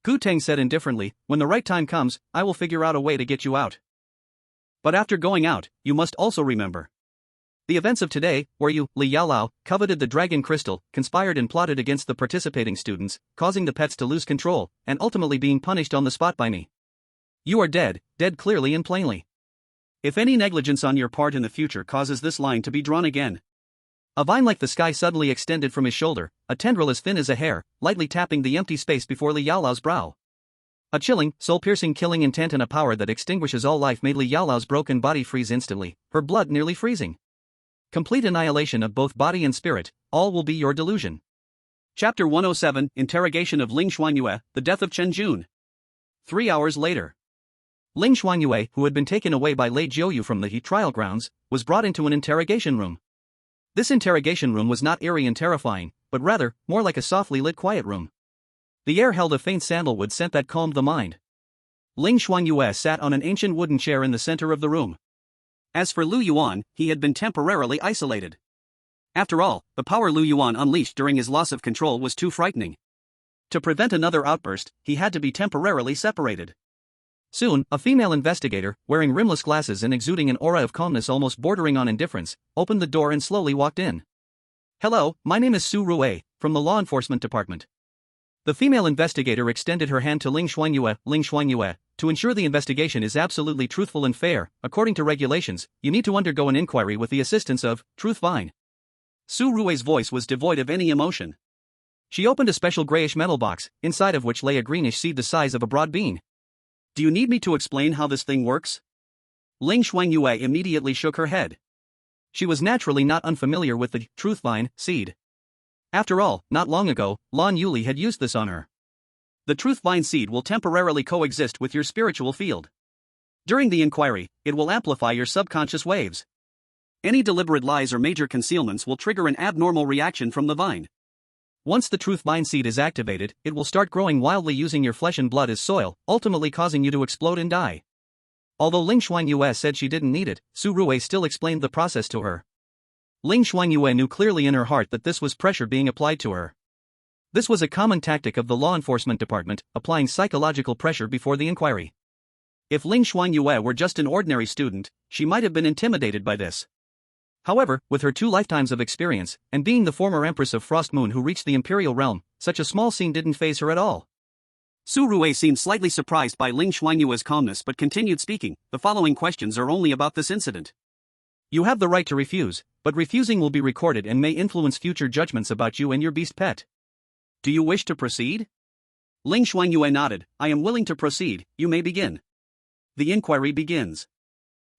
Gu Tang said indifferently, when the right time comes, I will figure out a way to get you out. But after going out, you must also remember the events of today, where you, Li Yaoyao, coveted the dragon crystal, conspired and plotted against the participating students, causing the pets to lose control, and ultimately being punished on the spot by me. You are dead, dead clearly and plainly. If any negligence on your part in the future causes this line to be drawn again. A vine like the sky suddenly extended from his shoulder, a tendril as thin as a hair, lightly tapping the empty space before Li Yaoyao's brow. A chilling, soul-piercing killing intent and a power that extinguishes all life made Li Yaoyao's broken body freeze instantly, her blood nearly freezing. Complete annihilation of both body and spirit, all will be your delusion. Chapter 107, Interrogation of Ling Shuangyue, The Death of Chen Jun. 3 hours later. Ling Shuangyue, who had been taken away by Lei Jiuyu from the trial grounds, was brought into an interrogation room. This interrogation room was not eerie and terrifying, but rather, more like a softly lit quiet room. The air held a faint sandalwood scent that calmed the mind. Ling Shuangyue sat on an ancient wooden chair in the center of the room. As for Lu Yuan, he had been temporarily isolated. After all, the power Lu Yuan unleashed during his loss of control was too frightening. To prevent another outburst, he had to be temporarily separated. Soon, a female investigator, wearing rimless glasses and exuding an aura of calmness almost bordering on indifference, opened the door and slowly walked in. Hello, my name is Su Rue, from the Law Enforcement Department. The female investigator extended her hand to Ling Shuangyue, to ensure the investigation is absolutely truthful and fair. According to regulations, you need to undergo an inquiry with the assistance of Truth Vine. Su Rue's voice was devoid of any emotion. She opened a special grayish metal box, inside of which lay a greenish seed the size of a broad bean. Do you need me to explain how this thing works? Ling Shuangyue immediately shook her head. She was naturally not unfamiliar with the Truth Vine seed. After all, not long ago, Lan Yuli had used this on her. The Truth Vine seed will temporarily coexist with your spiritual field. During the inquiry, it will amplify your subconscious waves. Any deliberate lies or major concealments will trigger an abnormal reaction from the vine. Once the truth vine seed is activated, it will start growing wildly using your flesh and blood as soil, ultimately causing you to explode and die. Although Ling Shuangyue said she didn't need it, Su Ruwei still explained the process to her. Ling Shuangyue knew clearly in her heart that this was pressure being applied to her. This was a common tactic of the law enforcement department, applying psychological pressure before the inquiry. If Ling Shuangyue were just an ordinary student, she might have been intimidated by this. However, with her 2 lifetimes of experience, and being the former Empress of Frost Moon who reached the Imperial Realm, such a small scene didn't faze her at all. Su Ruwei seemed slightly surprised by Ling Shuangyue's calmness but continued speaking. The following questions are only about this incident. You have the right to refuse, but refusing will be recorded and may influence future judgments about you and your beast pet. Do you wish to proceed? Ling Shuangyue nodded. I am willing to proceed, you may begin. The inquiry begins.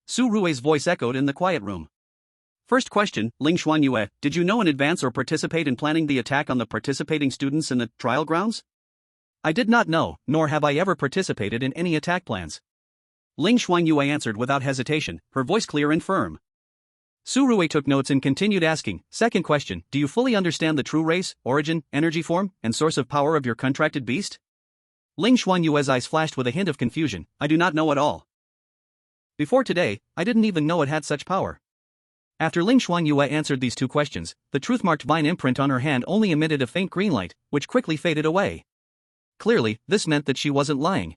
Su Ruwei's voice echoed in the quiet room. First question, Ling Shuangyue, did you know in advance or participate in planning the attack on the participating students in the trial grounds? I did not know, nor have I ever participated in any attack plans. Ling Shuangyue answered without hesitation, her voice clear and firm. Su Ruwei took notes and continued asking, second question, do you fully understand the true race, origin, energy form, and source of power of your contracted beast? Ling Shuangyue's eyes flashed with a hint of confusion, I do not know at all. Before today, I didn't even know it had such power. After Ling Shuangyue answered these 2 questions, the truth-marked vine imprint on her hand only emitted a faint green light, which quickly faded away. Clearly, this meant that she wasn't lying.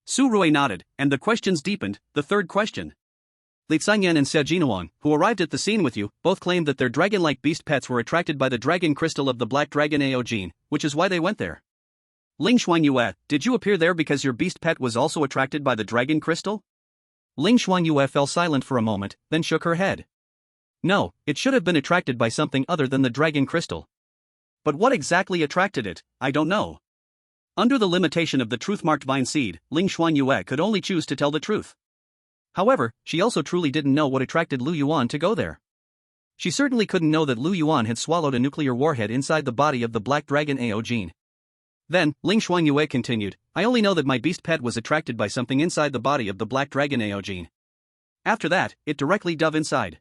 Su Ruwei nodded, and the questions deepened. The third question. Li Xingyan and Xie Jinuan, who arrived at the scene with you, both claimed that their dragon-like beast pets were attracted by the dragon crystal of the black dragon AO gene, which is why they went there. Ling Shuangyue, did you appear there because your beast pet was also attracted by the dragon crystal? Ling Shuangyue fell silent for a moment, then shook her head. No, it should have been attracted by something other than the dragon crystal. But what exactly attracted it, I don't know. Under the limitation of the truth-marked vine seed, Ling Shuangyue could only choose to tell the truth. However, she also truly didn't know what attracted Lu Yuan to go there. She certainly couldn't know that Lu Yuan had swallowed a nuclear warhead inside the body of the black dragon AO gene. Then, Ling Shuangyue continued, I only know that my beast pet was attracted by something inside the body of the black dragon AO gene. After that, it directly dove inside.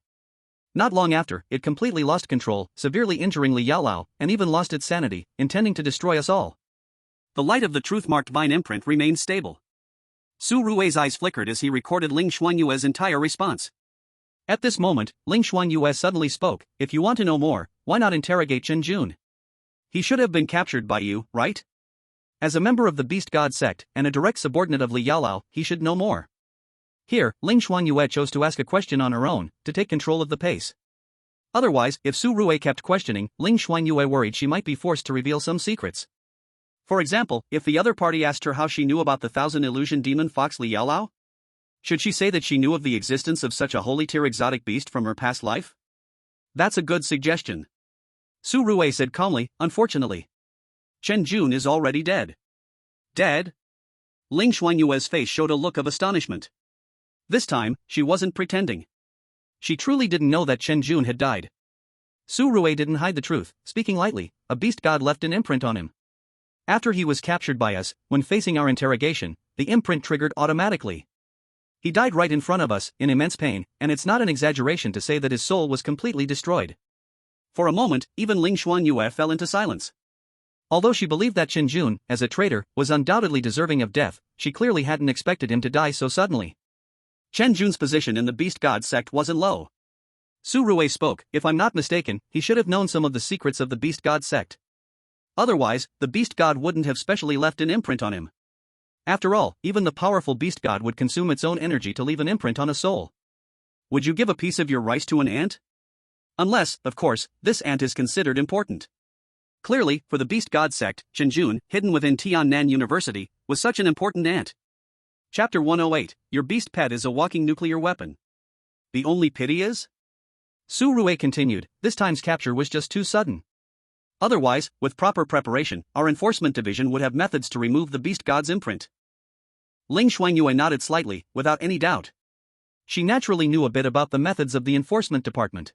Not long after, it completely lost control, severely injuring Li Yaolao, and even lost its sanity, intending to destroy us all. The light of the truth-marked vine imprint remained stable. Su Ruwei's eyes flickered as he recorded Ling Shuangyue's entire response. At this moment, Ling Shuangyue suddenly spoke, if you want to know more, why not interrogate Chen Jun? He should have been captured by you, right? As a member of the Beast God sect, and a direct subordinate of Li Yaolao, he should know more. Here, Ling Shuangyue chose to ask a question on her own, to take control of the pace. Otherwise, if Su Ruwei kept questioning, Ling Shuangyue worried she might be forced to reveal some secrets. For example, if the other party asked her how she knew about the 1,000 illusion demon fox Li Yaolao? Should she say that she knew of the existence of such a holy-tier exotic beast from her past life? That's a good suggestion. Su Ruwei said calmly, unfortunately. Chen Jun is already dead. Dead? Ling Shuangyue's face showed a look of astonishment. This time, she wasn't pretending. She truly didn't know that Chen Jun had died. Su Ruwei didn't hide the truth, speaking lightly, a beast god left an imprint on him. After he was captured by us, when facing our interrogation, the imprint triggered automatically. He died right in front of us, in immense pain, and it's not an exaggeration to say that his soul was completely destroyed. For a moment, even Ling Shuangyue fell into silence. Although she believed that Chen Jun, as a traitor, was undoubtedly deserving of death, she clearly hadn't expected him to die so suddenly. Chen Jun's position in the Beast God sect wasn't low. Su Ruwei spoke, if I'm not mistaken, he should have known some of the secrets of the Beast God sect. Otherwise, the Beast God wouldn't have specially left an imprint on him. After all, even the powerful Beast God would consume its own energy to leave an imprint on a soul. Would you give a piece of your rice to an ant? Unless, of course, this ant is considered important. Clearly, for the Beast God sect, Chen Jun, hidden within Tiannan University, was such an important ant. Chapter 108, Your Beast Pet is a Walking Nuclear Weapon. The only pity is? Su Ruwei continued, this time's capture was just too sudden. Otherwise, with proper preparation, our enforcement division would have methods to remove the Beast God's imprint. Ling Shuangyue nodded slightly, without any doubt. She naturally knew a bit about the methods of the enforcement department.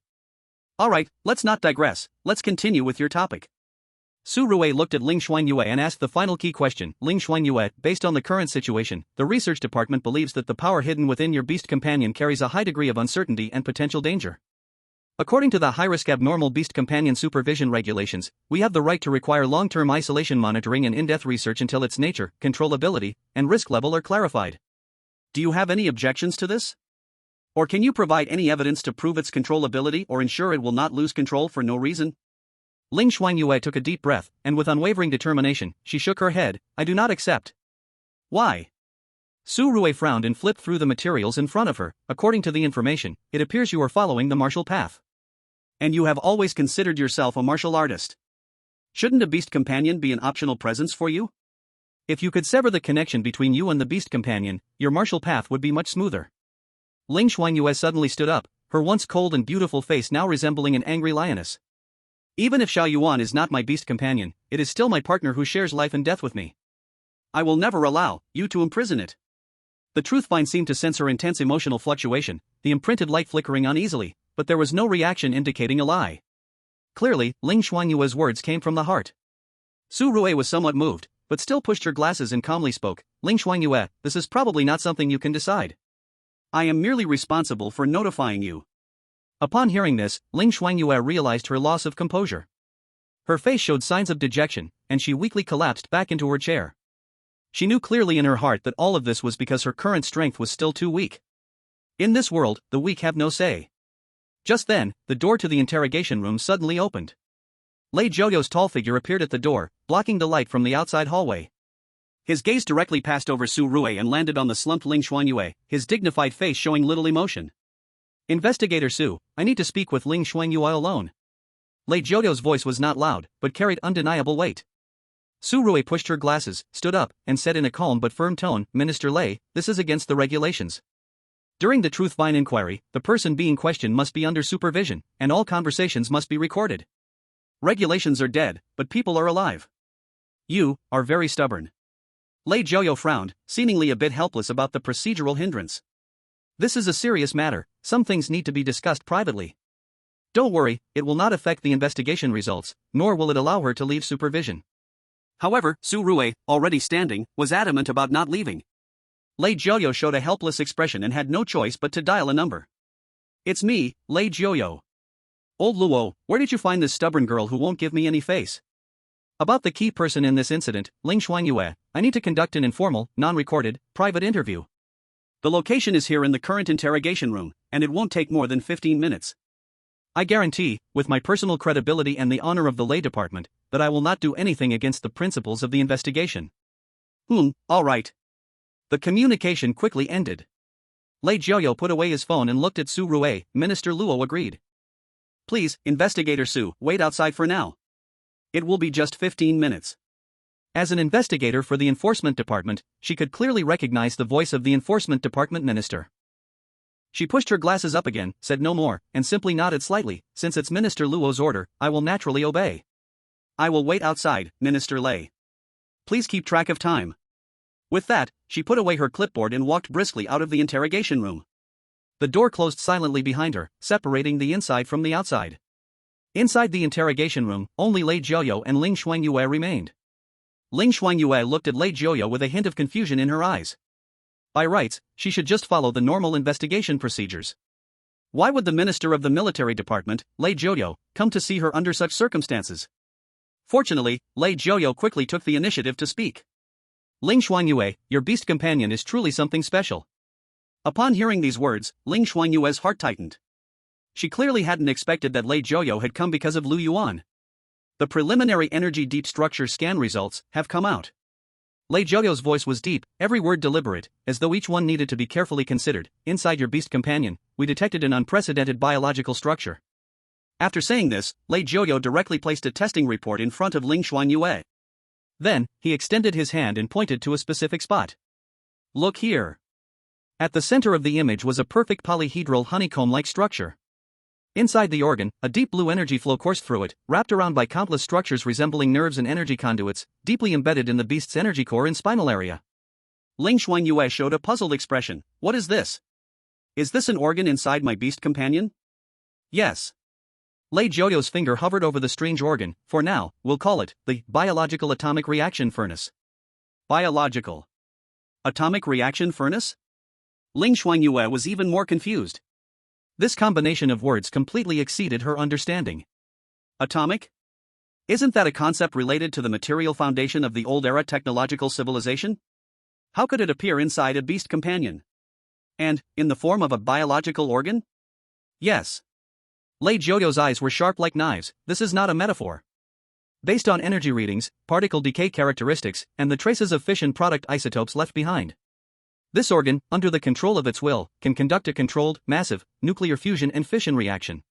Alright, let's not digress, let's continue with your topic. Su Rui looked at Ling Shuangyue and asked the final key question. Ling Shuangyue, based on the current situation, the research department believes that the power hidden within your beast companion carries a high degree of uncertainty and potential danger. According to the high-risk abnormal beast companion supervision regulations, we have the right to require long-term isolation monitoring and in-depth research until its nature, controllability, and risk level are clarified. Do you have any objections to this? Or can you provide any evidence to prove its controllability or ensure it will not lose control for no reason? Ling Shuangyue took a deep breath, and with unwavering determination, she shook her head. I do not accept. Why? Su Rui frowned and flipped through the materials in front of her. According to the information, it appears you are following the martial path. And you have always considered yourself a martial artist. Shouldn't a beast companion be an optional presence for you? If you could sever the connection between you and the beast companion, your martial path would be much smoother. Ling Shuangyue suddenly stood up, her once cold and beautiful face now resembling an angry lioness. Even if Xiao Yuan is not my beast companion, it is still my partner who shares life and death with me. I will never allow you to imprison it. The truth vine seemed to sense her intense emotional fluctuation, the imprinted light flickering uneasily, but there was no reaction indicating a lie. Clearly, Ling Shuangyue's words came from the heart. Su Rui was somewhat moved, but still pushed her glasses and calmly spoke. Ling Shuangyue, this is probably not something you can decide. I am merely responsible for notifying you. Upon hearing this, Ling Shuangyue realized her loss of composure. Her face showed signs of dejection, and she weakly collapsed back into her chair. She knew clearly in her heart that all of this was because her current strength was still too weak. In this world, the weak have no say. Just then, the door to the interrogation room suddenly opened. Lei Joyo's tall figure appeared at the door, blocking the light from the outside hallway. His gaze directly passed over Su Rui and landed on the slumped Ling Shuangyue, his dignified face showing little emotion. Investigator Su, I need to speak with Ling Shuangyue alone. Lei Joyo's voice was not loud, but carried undeniable weight. Su Rui pushed her glasses, stood up, and said in a calm but firm tone, Minister Lei, this is against the regulations. During the Truth Vine inquiry, the person being questioned must be under supervision, and all conversations must be recorded. Regulations are dead, but people are alive. You are very stubborn. Lei Joyo frowned, seemingly a bit helpless about the procedural hindrance. This is a serious matter, some things need to be discussed privately. Don't worry, it will not affect the investigation results, nor will it allow her to leave supervision. However, Su Rui, already standing, was adamant about not leaving. Lei Joyo showed a helpless expression and had no choice but to dial a number. It's me, Lei Joyo. Old Luo, where did you find this stubborn girl who won't give me any face? About the key person in this incident, Ling Shuangyue, I need to conduct an informal, non-recorded, private interview. The location is here in the current interrogation room, and it won't take more than 15 minutes. I guarantee, with my personal credibility and the honor of the Lei Department, that I will not do anything against the principles of the investigation. All right. The communication quickly ended. Lei Joyo put away his phone and looked at Su Rui. Minister Luo agreed. Please, Investigator Su, wait outside for now. It will be just 15 minutes. As an investigator for the Enforcement Department, she could clearly recognize the voice of the Enforcement Department minister. She pushed her glasses up again, said no more, and simply nodded slightly. Since it's Minister Luo's order, I will naturally obey. I will wait outside, Minister Lei. Please keep track of time. With that, she put away her clipboard and walked briskly out of the interrogation room. The door closed silently behind her, separating the inside from the outside. Inside the interrogation room, only Lei Joyo and Ling Shuangyue remained. Ling Shuangyue looked at Lei Joyo with a hint of confusion in her eyes. By rights, she should just follow the normal investigation procedures. Why would the Minister of the Military Department, Lei Joyo, come to see her under such circumstances? Fortunately, Lei Joyo quickly took the initiative to speak. Ling Shuangyue, your beast companion is truly something special. Upon hearing these words, Ling Shuangyue's heart tightened. She clearly hadn't expected that Lei Joyo had come because of Lu Yuan. The preliminary energy deep structure scan results have come out. Lei Joyo's voice was deep, every word deliberate, as though each one needed to be carefully considered. Inside your beast companion, we detected an unprecedented biological structure. After saying this, Lei Joyo directly placed a testing report in front of Ling Shuangyue. Then, he extended his hand and pointed to a specific spot. Look here. At the center of the image was a perfect polyhedral honeycomb-like structure. Inside the organ, a deep blue energy flow coursed through it, wrapped around by countless structures resembling nerves and energy conduits, deeply embedded in the beast's energy core and spinal area. Ling Shuangyue showed a puzzled expression. What is this? Is this an organ inside my beast companion? Yes. Lei Jiuyou's finger hovered over the strange organ. For now, we'll call it the biological atomic reaction furnace. Biological atomic reaction furnace? Ling Shuangyue was even more confused. This combination of words completely exceeded her understanding. Atomic? Isn't that a concept related to the material foundation of the old era technological civilization? How could it appear inside a beast companion? And, in the form of a biological organ? Yes. Lei Jiuyou's eyes were sharp like knives. This is not a metaphor. Based on energy readings, particle decay characteristics, and the traces of fission product isotopes left behind, this organ, under the control of its will, can conduct a controlled, massive, nuclear fusion and fission reaction,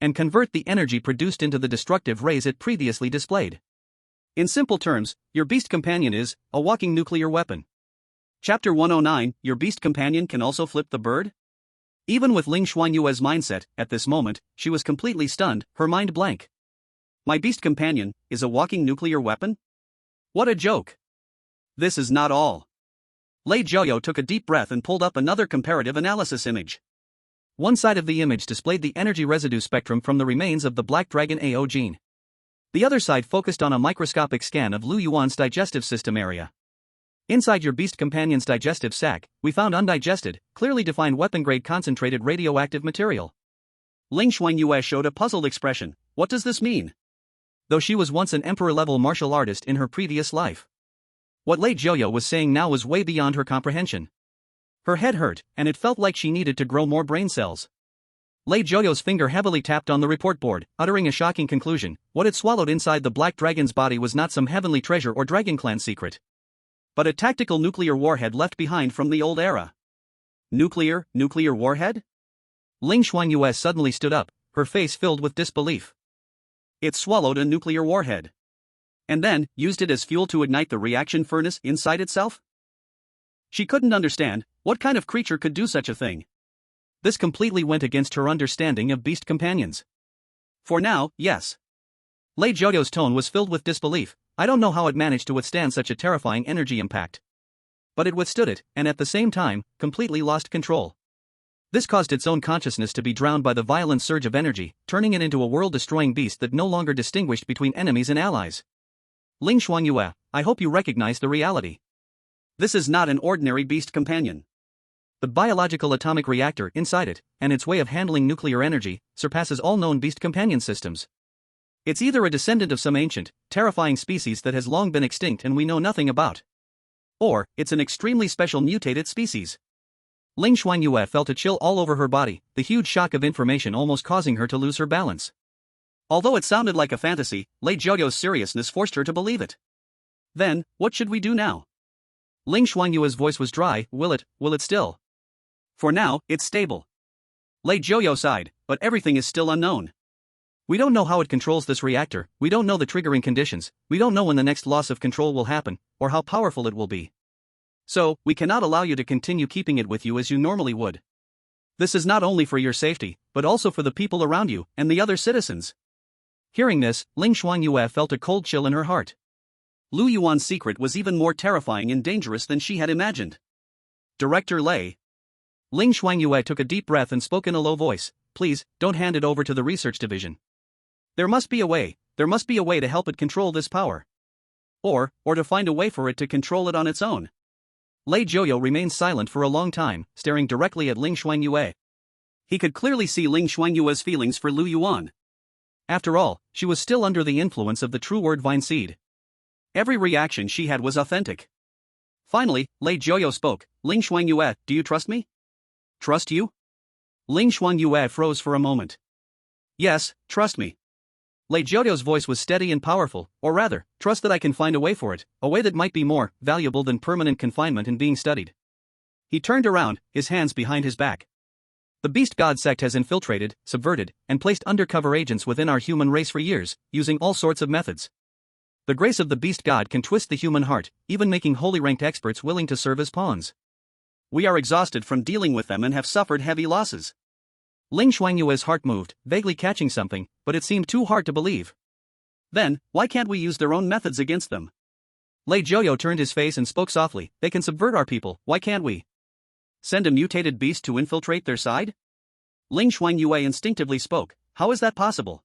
and convert the energy produced into the destructive rays it previously displayed. In simple terms, your beast companion is a walking nuclear weapon. Chapter 109, Your beast companion can also flip the bird? Even with Ling Shuangyue's mindset, at this moment, she was completely stunned, her mind blank. My beast companion is a walking nuclear weapon? What a joke! This is not all. Lei Jiuyu took a deep breath and pulled up another comparative analysis image. One side of the image displayed the energy residue spectrum from the remains of the Black Dragon AO gene. The other side focused on a microscopic scan of Lu Yuan's digestive system area. Inside your beast companion's digestive sac, we found undigested, clearly defined weapon-grade concentrated radioactive material. Ling Shuangyue showed a puzzled expression. What does this mean? Though she was once an emperor-level martial artist in her previous life, what Lei Jiuyu was saying now was way beyond her comprehension. Her head hurt, and it felt like she needed to grow more brain cells. Lei Jiuyou's finger heavily tapped on the report board, uttering a shocking conclusion. What it swallowed inside the Black Dragon's body was not some heavenly treasure or Dragon Clan secret, but a tactical nuclear warhead left behind from the old era. Nuclear warhead? Ling Shuangyue suddenly stood up, her face filled with disbelief. It swallowed a nuclear warhead, and then used it as fuel to ignite the reaction furnace inside itself? She couldn't understand, what kind of creature could do such a thing? This completely went against her understanding of beast companions. For now, yes. Lei Jiuyou's tone was filled with disbelief. I don't know how it managed to withstand such a terrifying energy impact, but it withstood it, and at the same time, completely lost control. This caused its own consciousness to be drowned by the violent surge of energy, turning it into a world-destroying beast that no longer distinguished between enemies and allies. Ling Shuangyue, I hope you recognize the reality. This is not an ordinary beast companion. The biological atomic reactor inside it, and its way of handling nuclear energy, surpasses all known beast companion systems. It's either a descendant of some ancient, terrifying species that has long been extinct and we know nothing about, or it's an extremely special mutated species. Ling Shuangyue felt a chill all over her body, the huge shock of information almost causing her to lose her balance. Although it sounded like a fantasy, Lei Jiuyou's seriousness forced her to believe it. Then, what should we do now? Ling Shuangyue's voice was dry. Will it still? For now, it's stable. Lei Jiuyu sighed, but everything is still unknown. We don't know how it controls this reactor, we don't know the triggering conditions, we don't know when the next loss of control will happen, or how powerful it will be. So, we cannot allow you to continue keeping it with you as you normally would. This is not only for your safety, but also for the people around you, and the other citizens. Hearing this, Ling Shuangyue felt a cold chill in her heart. Lu Yuan's secret was even more terrifying and dangerous than she had imagined. Director Lei. Ling Shuangyue took a deep breath and spoke in a low voice. Please, don't hand it over to the research division. There must be a way to help it control this power. Or to find a way for it to control it on its own. Lei Jiuyu remained silent for a long time, staring directly at Ling Shuangyue. He could clearly see Ling Shuangyue's feelings for Lu Yuan. After all, she was still under the influence of the true word vine seed. Every reaction she had was authentic. Finally, Lei Jiuyu spoke. Ling Shuangyue, do you trust me? Trust you? Ling Shuangyue froze for a moment. Yes, trust me. Lei Jiuyu's voice was steady and powerful, or rather, trust that I can find a way for it, a way that might be more valuable than permanent confinement and being studied. He turned around, his hands behind his back. The Beast God sect has infiltrated, subverted, and placed undercover agents within our human race for years, using all sorts of methods. The grace of the Beast God can twist the human heart, even making holy ranked experts willing to serve as pawns. We are exhausted from dealing with them and have suffered heavy losses. Ling Shuangyue's heart moved, vaguely catching something, but it seemed too hard to believe. Then, why can't we use their own methods against them? Lei Jiuyu turned his face and spoke softly. They can subvert our people, why can't we? Send a mutated beast to infiltrate their side? Ling Shuangyue instinctively spoke. how is that possible?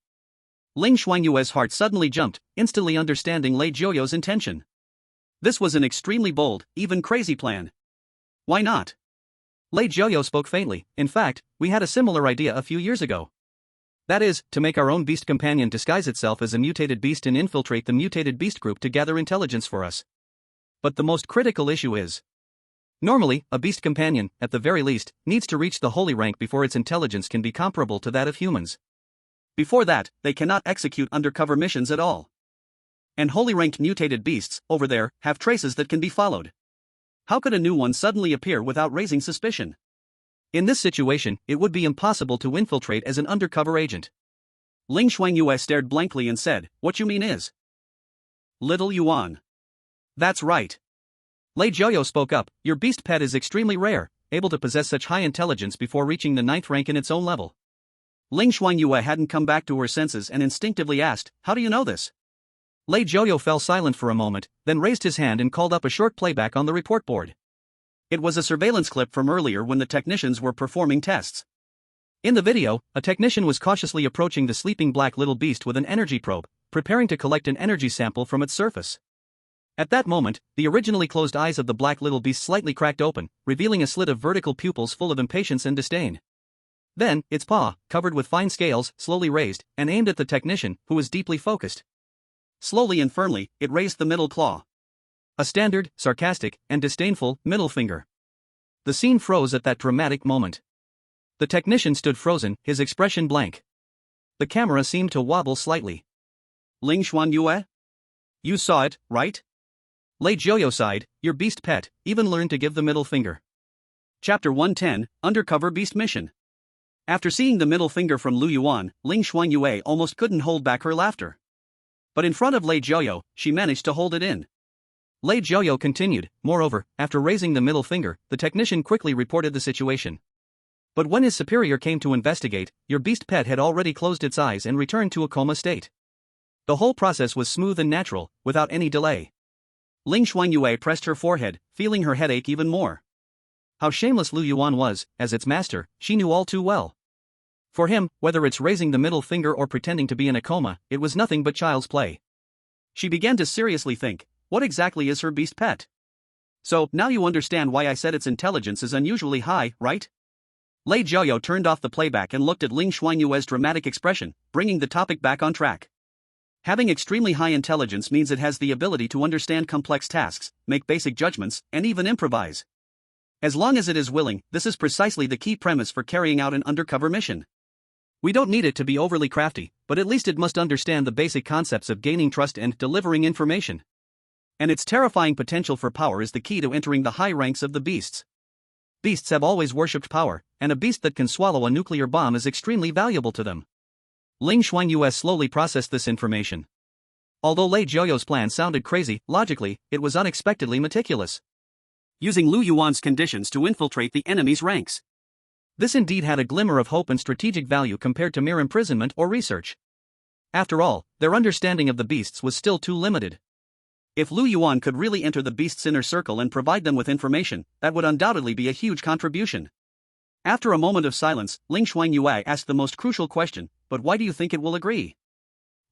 Ling Shuangyue's heart suddenly jumped, instantly understanding Lei Jiuyo's intention. This was an extremely bold, even crazy plan. Why not? Lei Jiuyo spoke faintly. In fact, we had a similar idea a few years ago. That is, to make our own beast companion disguise itself as a mutated beast and infiltrate the mutated beast group to gather intelligence for us. But the most critical issue is, normally, a beast companion, at the very least, needs to reach the holy rank before its intelligence can be comparable to that of humans. Before that, they cannot execute undercover missions at all. And holy ranked mutated beasts, over there, have traces that can be followed. How could a new one suddenly appear without raising suspicion? In this situation, it would be impossible to infiltrate as an undercover agent. Ling Shuangyue stared blankly and said, "What you mean is Little Yuan." "That's right." Lei Jiuyo spoke up, "Your beast pet is extremely rare, able to possess such high intelligence before reaching the 9th rank in its own level." Ling Shuangyue hadn't come back to her senses and instinctively asked, "How do you know this?" Lei Jiuyo fell silent for a moment, then raised his hand and called up a short playback on the report board. It was a surveillance clip from earlier when the technicians were performing tests. In the video, a technician was cautiously approaching the sleeping black little beast with an energy probe, preparing to collect an energy sample from its surface. At that moment, the originally closed eyes of the black little beast slightly cracked open, revealing a slit of vertical pupils full of impatience and disdain. Then, its paw, covered with fine scales, slowly raised, and aimed at the technician, who was deeply focused. Slowly and firmly, it raised the middle claw. A standard, sarcastic, and disdainful middle finger. The scene froze at that dramatic moment. The technician stood frozen, his expression blank. The camera seemed to wobble slightly. "Ling Shuangyue? You saw it, right?" Lei Jiuyo sighed, "Your beast pet even learned to give the middle finger." Chapter 110, Undercover Beast Mission. After seeing the middle finger from Lu Yuan, Ling Shuangyue almost couldn't hold back her laughter. But in front of Lei Jiuyo, she managed to hold it in. Lei Jiuyo continued, "Moreover, after raising the middle finger, the technician quickly reported the situation. But when his superior came to investigate, your beast pet had already closed its eyes and returned to a coma state. The whole process was smooth and natural, without any delay." Ling Shuangyue pressed her forehead, feeling her headache even more. How shameless Lu Yuan was, as its master, she knew all too well. For him, whether it's raising the middle finger or pretending to be in a coma, it was nothing but child's play. She began to seriously think, what exactly is her beast pet? "So, now you understand why I said its intelligence is unusually high, right?" Lei Jiuyo turned off the playback and looked at Ling Shuangyue's dramatic expression, bringing the topic back on track. Having extremely high intelligence means it has the ability to understand complex tasks, make basic judgments, and even improvise. As long as it is willing, this is precisely the key premise for carrying out an undercover mission. We don't need it to be overly crafty, but at least it must understand the basic concepts of gaining trust and delivering information. And its terrifying potential for power is the key to entering the high ranks of the beasts. Beasts have always worshipped power, and a beast that can swallow a nuclear bomb is extremely valuable to them. Ling Shuangyue slowly processed this information. Although Lei Jiuyo's plan sounded crazy, logically, it was unexpectedly meticulous. Using Lu Yuan's conditions to infiltrate the enemy's ranks. This indeed had a glimmer of hope and strategic value compared to mere imprisonment or research. After all, their understanding of the beasts was still too limited. If Lu Yuan could really enter the beast's inner circle and provide them with information, that would undoubtedly be a huge contribution. After a moment of silence, Ling Shuangyue asked the most crucial question, "But why do you think it will agree?"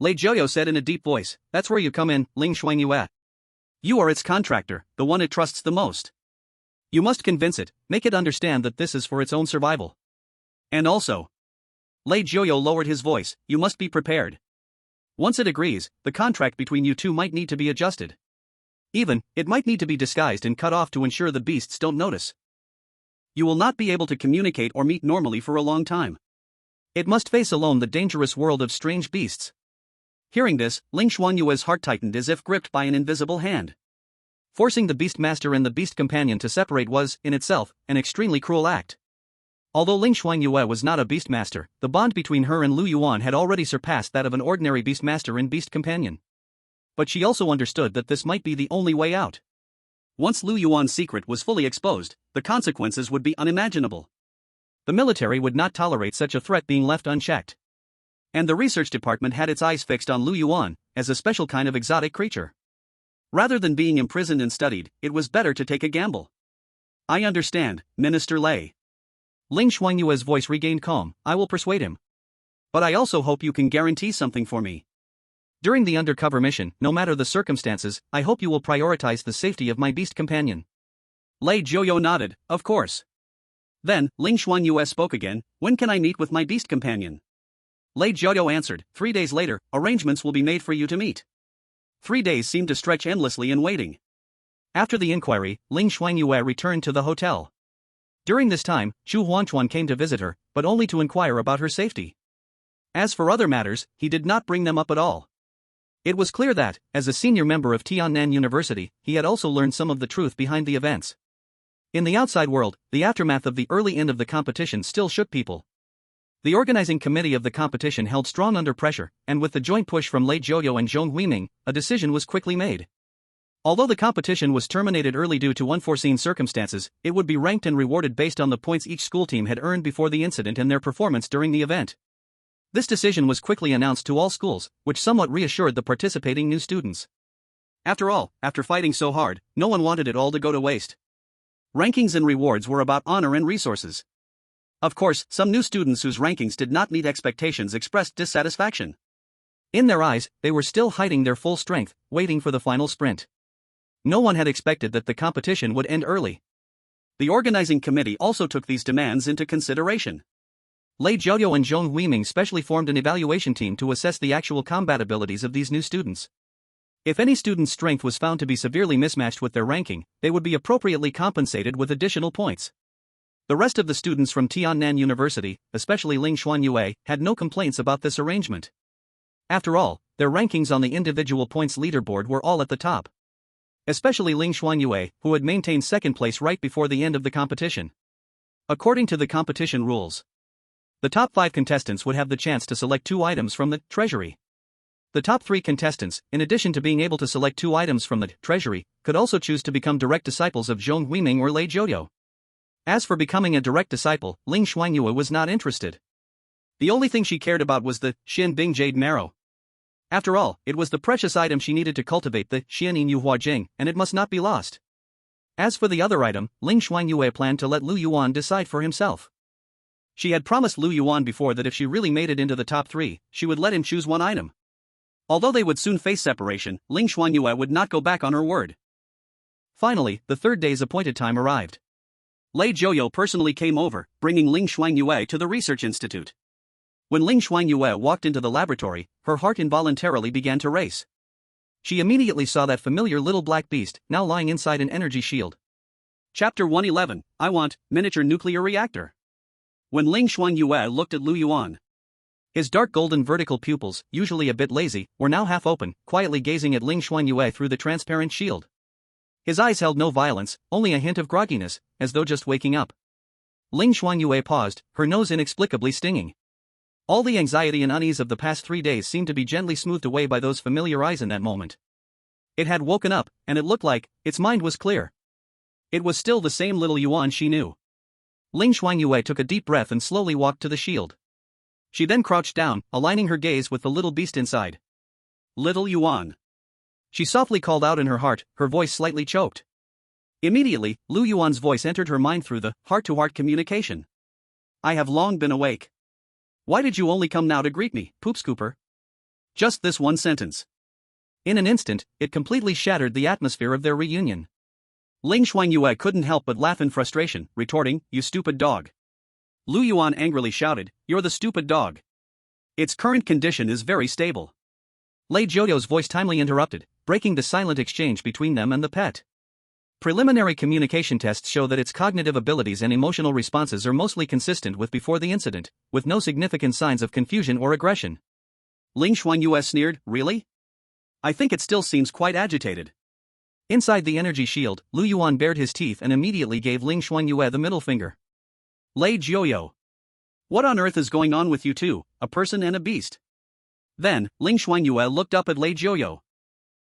Lei Jiuyo said in a deep voice, "That's where you come in, Ling Shuangyue. You are its contractor, the one it trusts the most. You must convince it, make it understand that this is for its own survival. And also," Lei Jiuyo lowered his voice, "you must be prepared. Once it agrees, the contract between you two might need to be adjusted. Even, it might need to be disguised and cut off to ensure the beasts don't notice. You will not be able to communicate or meet normally for a long time. It must face alone the dangerous world of strange beasts." Hearing this, Ling Shuangyue's heart tightened as if gripped by an invisible hand. Forcing the Beastmaster and the Beast Companion to separate was, in itself, an extremely cruel act. Although Ling Shuangyue was not a Beastmaster, the bond between her and Lu Yuan had already surpassed that of an ordinary Beastmaster and Beast Companion. But she also understood that this might be the only way out. Once Lu Yuan's secret was fully exposed, the consequences would be unimaginable. The military would not tolerate such a threat being left unchecked. And the research department had its eyes fixed on Lu Yuan, as a special kind of exotic creature. Rather than being imprisoned and studied, it was better to take a gamble. "I understand, Minister Lei." Ling Shuangyue's voice regained calm, "I will persuade him." But I also hope you can guarantee something for me. During the undercover mission, no matter the circumstances, I hope you will prioritize the safety of my beast companion. Lei Jiuyou nodded, of course. Then, Ling Shuangyue spoke again, when can I meet with my beast companion? Lei Jiuyou answered, 3 days later, arrangements will be made for you to meet. 3 days seemed to stretch endlessly in waiting. After the inquiry, Ling Shuangyue returned to the hotel. During this time, Chu Huanchuan came to visit her, but only to inquire about her safety. As for other matters, he did not bring them up at all. It was clear that, as a senior member of Tiannan University, he had also learned some of the truth behind the events. In the outside world, the aftermath of the early end of the competition still shook people. The organizing committee of the competition held strong under pressure, and with the joint push from Lei Jiuyou and Zhong Huiming, a decision was quickly made. Although the competition was terminated early due to unforeseen circumstances, it would be ranked and rewarded based on the points each school team had earned before the incident and their performance during the event. This decision was quickly announced to all schools, which somewhat reassured the participating new students. After all, after fighting so hard, no one wanted it all to go to waste. Rankings and rewards were about honor and resources. Of course, some new students whose rankings did not meet expectations expressed dissatisfaction. In their eyes, they were still hiding their full strength, waiting for the final sprint. No one had expected that the competition would end early. The organizing committee also took these demands into consideration. Lei Jiuyou and Zhong Huiming specially formed an evaluation team to assess the actual combat abilities of these new students. If any student's strength was found to be severely mismatched with their ranking, they would be appropriately compensated with additional points. The rest of the students from Tiannan University, especially Ling Shuangyue, had no complaints about this arrangement. After all, their rankings on the individual points leaderboard were all at the top. Especially Ling Shuangyue, who had maintained second place right before the end of the competition. According to the competition rules, the top 5 contestants would have the chance to select 2 items from the treasury. The top 3 contestants, in addition to being able to select 2 items from the treasury, could also choose to become direct disciples of Zhong Huiming or Lei Jiuyou. As for becoming a direct disciple, Ling Shuangyue was not interested. The only thing she cared about was the Xin Bing Jade Marrow. After all, it was the precious item she needed to cultivate the Xian Yu Hua Jing, and it must not be lost. As for the other item, Ling Shuangyue planned to let Lu Yuan decide for himself. She had promised Lu Yuan before that if she really made it into the top 3, she would let him choose one item. Although they would soon face separation, Ling Shuangyue would not go back on her word. Finally, the 3rd day's appointed time arrived. Lei Jiuyou personally came over, bringing Ling Shuangyue to the research institute. When Ling Shuangyue walked into the laboratory, her heart involuntarily began to race. She immediately saw that familiar little black beast, now lying inside an energy shield. Chapter 111, I want, miniature nuclear reactor. When Ling Shuangyue looked at Lu Yuan, his dark golden vertical pupils, usually a bit lazy, were now half open, quietly gazing at Ling Shuangyue through the transparent shield. His eyes held no violence, only a hint of grogginess, as though just waking up. Ling Shuangyue paused, her nose inexplicably stinging. All the anxiety and unease of the past 3 days seemed to be gently smoothed away by those familiar eyes in that moment. It had woken up, and it looked like its mind was clear. It was still the same little Yuan she knew. Ling Shuangyue took a deep breath and slowly walked to the shield. She then crouched down, aligning her gaze with the little beast inside. Little Yuan. She softly called out in her heart, her voice slightly choked. Immediately, Lu Yuan's voice entered her mind through the heart-to-heart communication. I have long been awake. Why did you only come now to greet me, Poop Scooper? Just this one sentence. In an instant, it completely shattered the atmosphere of their reunion. Ling Shuangyue couldn't help but laugh in frustration, retorting, you stupid dog. Lu Yuan angrily shouted, you're the stupid dog. Its current condition is very stable. Lei Jiuyou's voice timely interrupted, breaking the silent exchange between them and the pet. Preliminary communication tests show that its cognitive abilities and emotional responses are mostly consistent with before the incident, with no significant signs of confusion or aggression. Ling Shuangyue sneered, really? I think it still seems quite agitated. Inside the energy shield, Lu Yuan bared his teeth and immediately gave Ling Shuangyue the middle finger. Lei Jiuyou. What on earth is going on with you two, a person and a beast? Then, Ling Shuangyue looked up at Lei Jiuyou.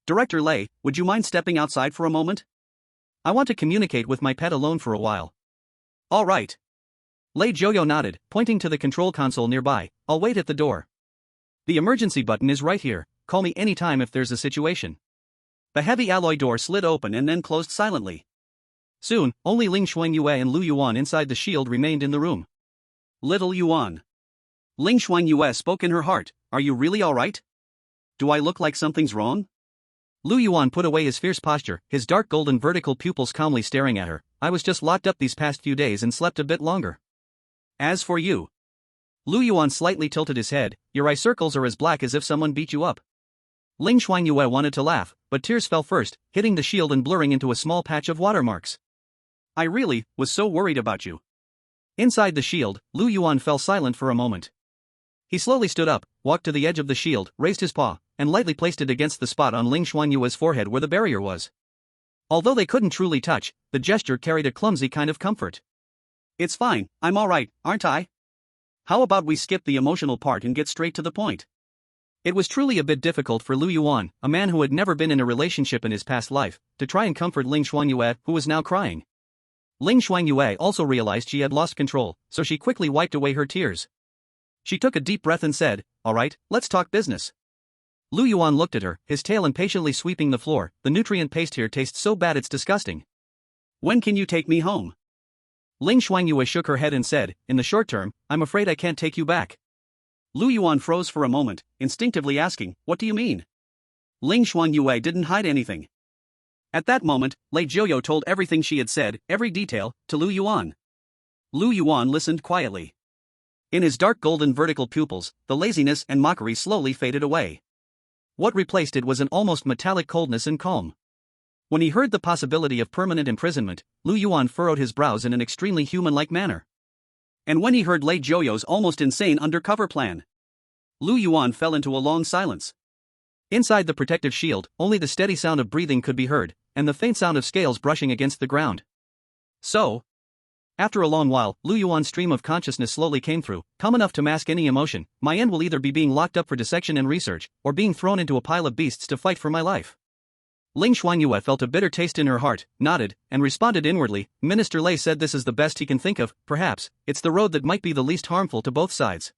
Director Lei, would you mind stepping outside for a moment? I want to communicate with my pet alone for a while. All right. Lei Jiuyou nodded, pointing to the control console nearby, I'll wait at the door. The emergency button is right here, call me anytime if there's a situation. The heavy alloy door slid open and then closed silently. Soon, only Ling Shuangyue and Lu Yuan inside the shield remained in the room. Little Yuan. Ling Shuangyue spoke in her heart, "Are you really alright? Do I look like something's wrong?" Lu Yuan put away his fierce posture, his dark golden vertical pupils calmly staring at her. "I was just locked up these past few days and slept a bit longer. As for you..." Lu Yuan slightly tilted his head, "Your eye circles are as black as if someone beat you up." Ling Shuangyue wanted to laugh, but tears fell first, hitting the shield and blurring into a small patch of watermarks. "I really was so worried about you." Inside the shield, Lu Yuan fell silent for a moment. He slowly stood up, walked to the edge of the shield, raised his paw, and lightly placed it against the spot on Ling Shuangyue's forehead where the barrier was. Although they couldn't truly touch, the gesture carried a clumsy kind of comfort. "It's fine, I'm alright, aren't I? How about we skip the emotional part and get straight to the point?" It was truly a bit difficult for Lu Yuan, a man who had never been in a relationship in his past life, to try and comfort Ling Shuangyue, who was now crying. Ling Shuangyue also realized she had lost control, so she quickly wiped away her tears. She took a deep breath and said, "Alright, let's talk business." Lu Yuan looked at her, his tail impatiently sweeping the floor. "The nutrient paste here tastes so bad it's disgusting. When can you take me home?" Ling Shuangyue shook her head and said, "In the short term, I'm afraid I can't take you back." Lu Yuan froze for a moment, instinctively asking, "What do you mean?" Ling Shuangyue didn't hide anything. At that moment, Lei Jiuyo told everything she had said, every detail, to Lu Yuan. Lu Yuan listened quietly. In his dark golden vertical pupils, the laziness and mockery slowly faded away. What replaced it was an almost metallic coldness and calm. When he heard the possibility of permanent imprisonment, Lu Yuan furrowed his brows in an extremely human-like manner. And when he heard Lei Jiuyo's almost insane undercover plan, Lu Yuan fell into a long silence. Inside the protective shield, only the steady sound of breathing could be heard, and the faint sound of scales brushing against the ground. So, after a long while, Lu Yuan's stream of consciousness slowly came through, calm enough to mask any emotion. "My end will either be being locked up for dissection and research, or being thrown into a pile of beasts to fight for my life." Ling Shuangyue felt a bitter taste in her heart, nodded, and responded inwardly, "Minister Lei said this is the best he can think of. Perhaps it's the road that might be the least harmful to both sides.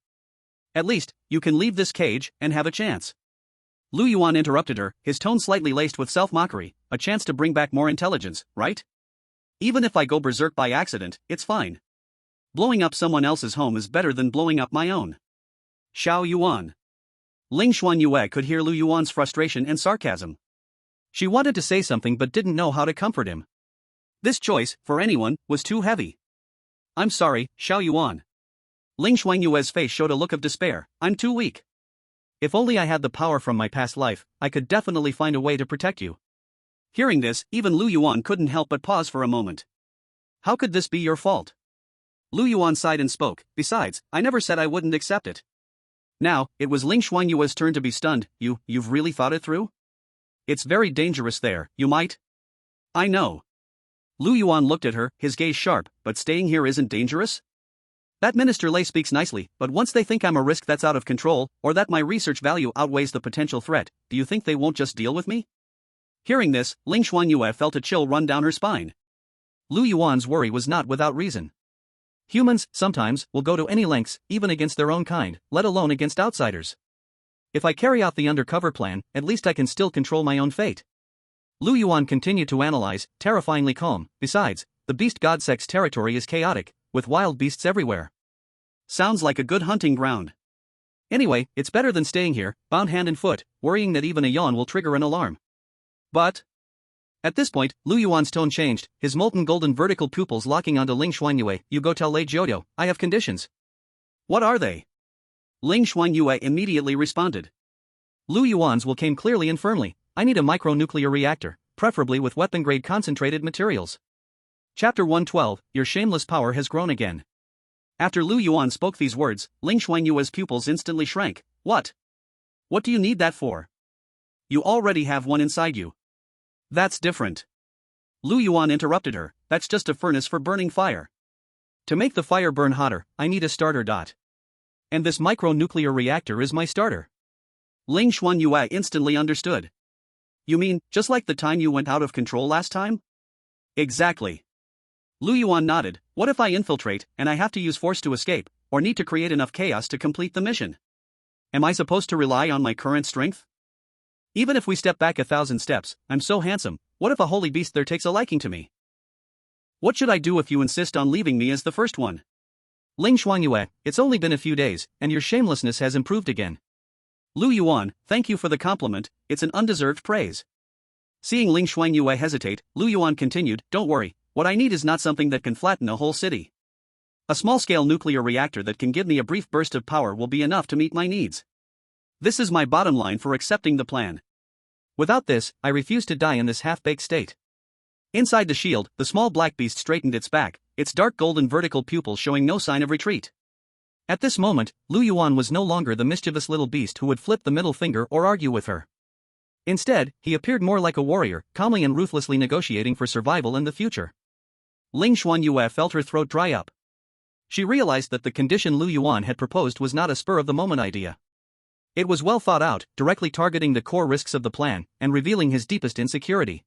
At least, you can leave this cage and have a chance." Lu Yuan interrupted her, his tone slightly laced with self-mockery. "A chance to bring back more intelligence, right? Even if I go berserk by accident, it's fine. Blowing up someone else's home is better than blowing up my own." Xiao Yuan. Ling Shuangyue could hear Lu Yuan's frustration and sarcasm. She wanted to say something but didn't know how to comfort him. This choice, for anyone, was too heavy. "I'm sorry, Xiao Yuan." Ling Shuangyue's face showed a look of despair. "I'm too weak. If only I had the power from my past life, I could definitely find a way to protect you." Hearing this, even Lu Yuan couldn't help but pause for a moment. "How could this be your fault?" Lu Yuan sighed and spoke, "Besides, I never said I wouldn't accept it." Now, it was Ling Shuangyue's turn to be stunned. You've really thought it through? It's very dangerous there, you might..." "I know." Lu Yuan looked at her, his gaze sharp, "But staying here isn't dangerous? That Minister Lei speaks nicely, but once they think I'm a risk that's out of control, or that my research value outweighs the potential threat, do you think they won't just deal with me?" Hearing this, Ling Shuangyue felt a chill run down her spine. Lu Yuan's worry was not without reason. Humans, sometimes, will go to any lengths, even against their own kind, let alone against outsiders. If I carry out the undercover plan, at least I can still control my own fate. Lu Yuan continued to analyze, terrifyingly calm. Besides, the beast god sect's territory is chaotic, with wild beasts everywhere. Sounds like a good hunting ground. Anyway, it's better than staying here, bound hand and foot, worrying that even a yawn will trigger an alarm. But... At this point, Lu Yuan's tone changed, his molten golden vertical pupils locking onto Ling Shuangyue. "You go tell Lei Jiuyo, I have conditions." "What are they?" Ling Shuangyue immediately responded. Lu Yuan's will came clearly and firmly. "I need a micronuclear reactor, preferably with weapon-grade concentrated materials." Chapter 112, Your shameless power has grown again. After Lu Yuan spoke these words, Ling Shuangyue's pupils instantly shrank. "What? What do you need that for? You already have one inside you." "That's different." Lu Yuan interrupted her, "That's just a furnace for burning fire. To make the fire burn hotter, I need a starter. And this micronuclear reactor is my starter." Ling Shuangyue instantly understood. "You mean, just like the time you went out of control last time?" "Exactly." Lu Yuan nodded. "What if I infiltrate, and I have to use force to escape, or need to create enough chaos to complete the mission? Am I supposed to rely on my current strength? Even if we step back 1,000 steps, I'm so handsome, what if a holy beast there takes a liking to me? What should I do if you insist on leaving me as the first one?" Ling Shuangyue, it's only been a few days, and your shamelessness has improved again. Lu Yuan, thank you for the compliment, it's an undeserved praise. Seeing Ling Shuangyue hesitate, Lu Yuan continued, don't worry, what I need is not something that can flatten a whole city. A small-scale nuclear reactor that can give me a brief burst of power will be enough to meet my needs. This is my bottom line for accepting the plan. Without this, I refuse to die in this half-baked state. Inside the shield, the small black beast straightened its back, its dark golden vertical pupils showing no sign of retreat. At this moment, Lu Yuan was no longer the mischievous little beast who would flip the middle finger or argue with her. Instead, he appeared more like a warrior, calmly and ruthlessly negotiating for survival in the future. Ling Shuangyue felt her throat dry up. She realized that the condition Lu Yuan had proposed was not a spur-of-the-moment idea. It was well thought out, directly targeting the core risks of the plan, and revealing his deepest insecurity.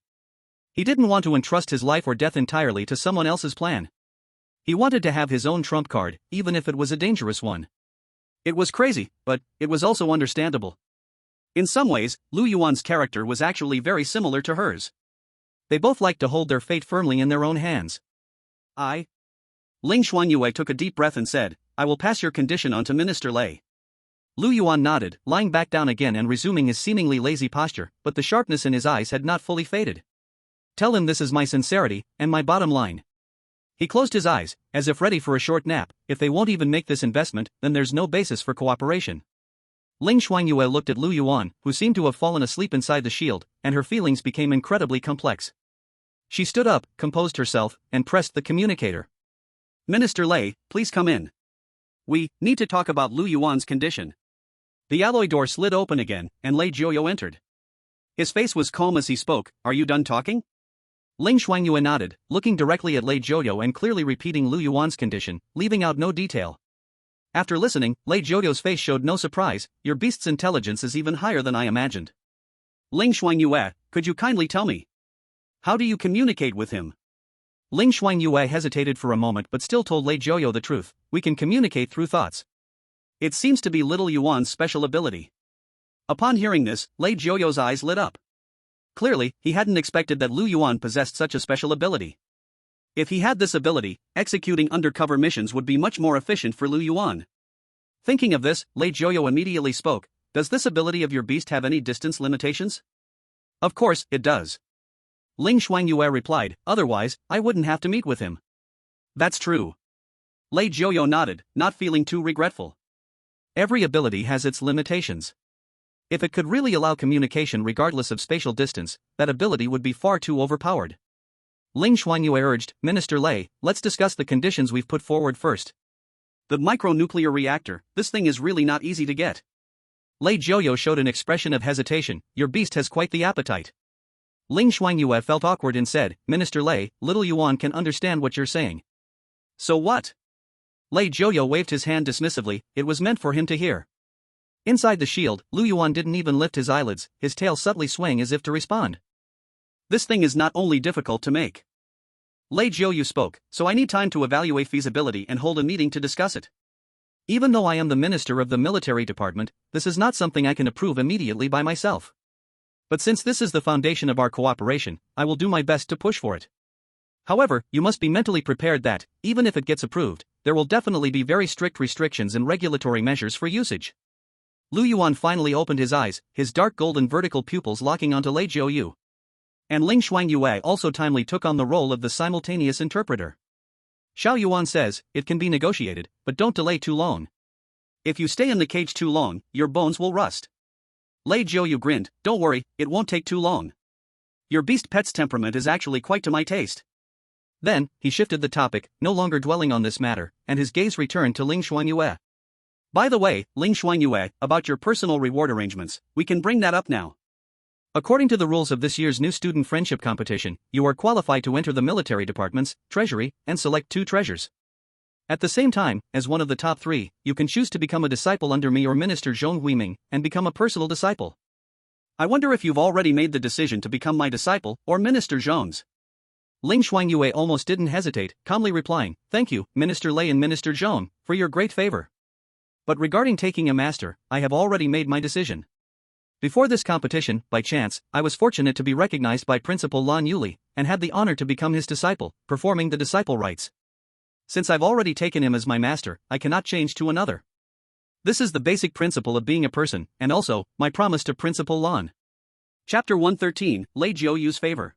He didn't want to entrust his life or death entirely to someone else's plan. He wanted to have his own trump card, even if it was a dangerous one. It was crazy, but it was also understandable. In some ways, Lu Yuan's character was actually very similar to hers. They both liked to hold their fate firmly in their own hands. Ling Shuangyue took a deep breath and said, I will pass your condition on to Minister Lei. Lu Yuan nodded, lying back down again and resuming his seemingly lazy posture, but the sharpness in his eyes had not fully faded. Tell him this is my sincerity, and my bottom line. He closed his eyes, as if ready for a short nap. If they won't even make this investment, then there's no basis for cooperation. Ling Shuangyue looked at Lu Yuan, who seemed to have fallen asleep inside the shield, and her feelings became incredibly complex. She stood up, composed herself, and pressed the communicator. Minister Lei, please come in. We need to talk about Lu Yuan's condition. The alloy door slid open again, and Lei Jiuyo entered. His face was calm as he spoke, are you done talking? Ling Shuangyue nodded, looking directly at Lei Jiuyo and clearly repeating Lu Yuan's condition, leaving out no detail. After listening, Lei Jiuyo's face showed no surprise, your beast's intelligence is even higher than I imagined. Ling Shuangyue, could you kindly tell me? How do you communicate with him? Ling Shuangyue hesitated for a moment but still told Lei Jiuyo the truth, we can communicate through thoughts. It seems to be little Yuan's special ability. Upon hearing this, Lei Jiuyo's eyes lit up. Clearly, he hadn't expected that Lu Yuan possessed such a special ability. If he had this ability, executing undercover missions would be much more efficient for Lu Yuan. Thinking of this, Lei Jiuyo immediately spoke, does this ability of your beast have any distance limitations? Of course, it does. Ling Shuangyue replied, otherwise, I wouldn't have to meet with him. That's true. Lei Jiuyo nodded, not feeling too regretful. Every ability has its limitations. If it could really allow communication regardless of spatial distance, that ability would be far too overpowered. Ling Shuangyue urged, Minister Lei, let's discuss the conditions we've put forward first. The micronuclear reactor, this thing is really not easy to get. Lei Jiuyo showed an expression of hesitation, your beast has quite the appetite. Ling Shuangyue felt awkward and said, Minister Lei, little Yuan can understand what you're saying. So what? Lei Jiuyo waved his hand dismissively, it was meant for him to hear. Inside the shield, Lu Yuan didn't even lift his eyelids, his tail subtly swaying as if to respond. This thing is not only difficult to make. Lei Jiuyo spoke, so I need time to evaluate feasibility and hold a meeting to discuss it. Even though I am the minister of the military department, this is not something I can approve immediately by myself. But since this is the foundation of our cooperation, I will do my best to push for it. However, you must be mentally prepared that, even if it gets approved, there will definitely be very strict restrictions and regulatory measures for usage. Lu Yuan finally opened his eyes, his dark golden vertical pupils locking onto Lei Jiuyo. And Ling Shuangyue also timely took on the role of the simultaneous interpreter. Xiao Yuan says, it can be negotiated, but don't delay too long. If you stay in the cage too long, your bones will rust. Lei Jiuyo grinned, don't worry, it won't take too long. Your beast pet's temperament is actually quite to my taste. Then, he shifted the topic, no longer dwelling on this matter, and his gaze returned to Ling Shuangyue. By the way, Ling Shuangyue, about your personal reward arrangements, we can bring that up now. According to the rules of this year's new student friendship competition, you are qualified to enter the military departments, treasury, and select 2 treasures. At the same time, as one of the top 3, you can choose to become a disciple under me or Minister Zhong Huiming, and become a personal disciple. I wonder if you've already made the decision to become my disciple, or Minister Zhong's. Ling Shuangyue almost didn't hesitate, calmly replying, thank you, Minister Lei and Minister Zhong, for your great favor. But regarding taking a master, I have already made my decision. Before this competition, by chance, I was fortunate to be recognized by Principal Lan Yuli, and had the honor to become his disciple, performing the disciple rites. Since I've already taken him as my master, I cannot change to another. This is the basic principle of being a person, and also, my promise to Principal Lan. Chapter 113, Lei Jiuyu's Favor.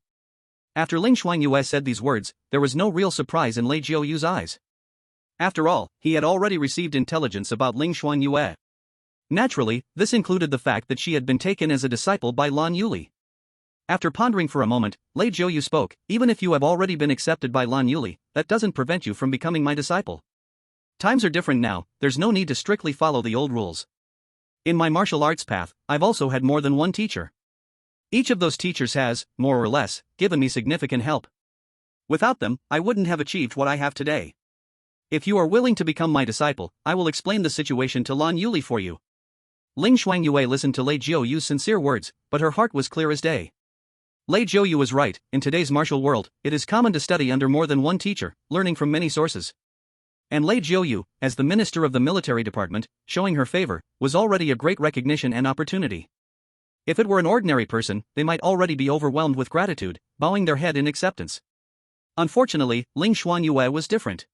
After Ling Shuangyue said these words, there was no real surprise in Lei Jiuyu's eyes. After all, he had already received intelligence about Ling Shuangyue. Naturally, this included the fact that she had been taken as a disciple by Lan Yuli. After pondering for a moment, Lei Jiuyu spoke, even if you have already been accepted by Lan Yuli, that doesn't prevent you from becoming my disciple. Times are different now, there's no need to strictly follow the old rules. In my martial arts path, I've also had more than one teacher. Each of those teachers has, more or less, given me significant help. Without them, I wouldn't have achieved what I have today. If you are willing to become my disciple, I will explain the situation to Lan Yuli for you. Ling Shuangyue listened to Lei Jiuyu's sincere words, but her heart was clear as day. Lei Jiuyu was right, in today's martial world, it is common to study under more than one teacher, learning from many sources. And Lei Jiuyu, as the minister of the military department, showing her favor, was already a great recognition and opportunity. If it were an ordinary person, they might already be overwhelmed with gratitude, bowing their head in acceptance. Unfortunately, Ling Shuangyue was different.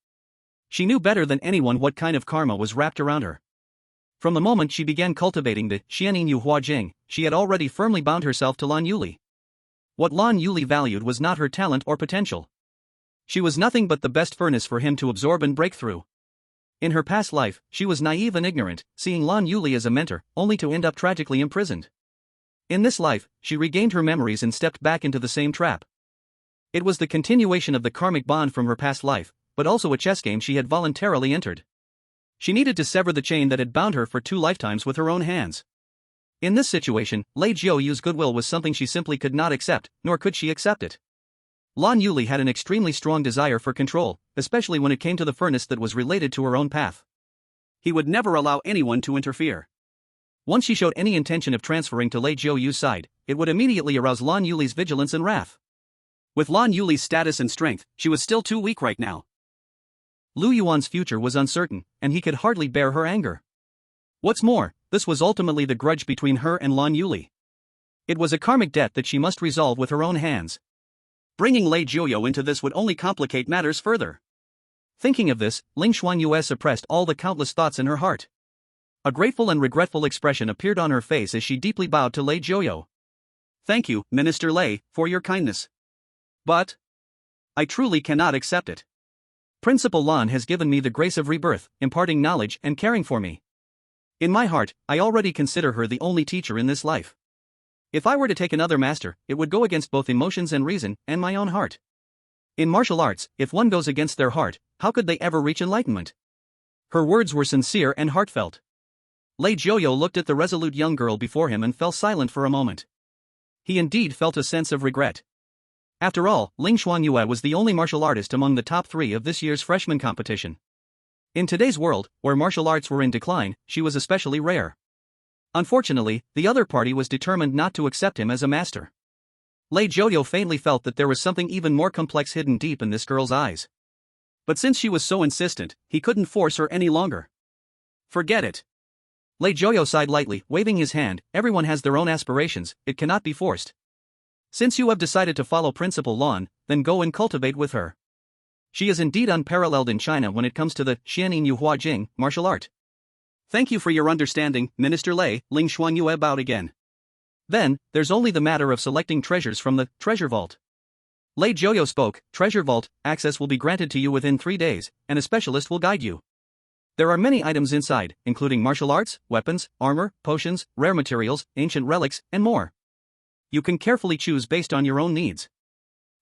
She knew better than anyone what kind of karma was wrapped around her. From the moment she began cultivating the Xianin Yu Hua Jing, she had already firmly bound herself to Lan Yuli. What Lan Yuli valued was not her talent or potential. She was nothing but the best furnace for him to absorb and break through. In her past life, she was naive and ignorant, seeing Lan Yuli as a mentor, only to end up tragically imprisoned. In this life, she regained her memories and stepped back into the same trap. It was the continuation of the karmic bond from her past life, but also a chess game she had voluntarily entered. She needed to sever the chain that had bound her for 2 lifetimes with her own hands. In this situation, Lei Jiuyu's goodwill was something she simply could not accept, nor could she accept it. Lan Yuli had an extremely strong desire for control, especially when it came to the furnace that was related to her own path. He would never allow anyone to interfere. Once she showed any intention of transferring to Lei Jiuyu's side, it would immediately arouse Lan Yuli's vigilance and wrath. With Lan Yuli's status and strength, she was still too weak right now. Lu Yuan's future was uncertain, and he could hardly bear her anger. What's more, this was ultimately the grudge between her and Lan Yuli. It was a karmic debt that she must resolve with her own hands. Bringing Lei Jiuyu into this would only complicate matters further. Thinking of this, Ling Shuangyue suppressed all the countless thoughts in her heart. A grateful and regretful expression appeared on her face as she deeply bowed to Lei Jiuyu. Thank you, Minister Lei, for your kindness. But I truly cannot accept it. Principal Lan has given me the grace of rebirth, imparting knowledge and caring for me. In my heart, I already consider her the only teacher in this life. If I were to take another master, it would go against both emotions and reason, and my own heart. In martial arts, if one goes against their heart, how could they ever reach enlightenment? Her words were sincere and heartfelt. Lei Jiuyu looked at the resolute young girl before him and fell silent for a moment. He indeed felt a sense of regret. After all, Ling Shuangyue was the only martial artist among the top 3 of this year's freshman competition. In today's world, where martial arts were in decline, she was especially rare. Unfortunately, the other party was determined not to accept him as a master. Lei Jiuyu faintly felt that there was something even more complex hidden deep in this girl's eyes. But since she was so insistent, he couldn't force her any longer. Forget it. Lei Jiuyu sighed lightly, waving his hand. Everyone has their own aspirations, it cannot be forced. Since you have decided to follow Principal Lan, then go and cultivate with her. She is indeed unparalleled in China when it comes to the Xianin Yu Hua Jing martial art. Thank you for your understanding, Minister Lei. Ling Shuangyue bowed again. Then, there's only the matter of selecting treasures from the treasure vault. Lei Jiuyu spoke. Treasure vault, access will be granted to you within 3 days, and a specialist will guide you. There are many items inside, including martial arts, weapons, armor, potions, rare materials, ancient relics, and more. You can carefully choose based on your own needs.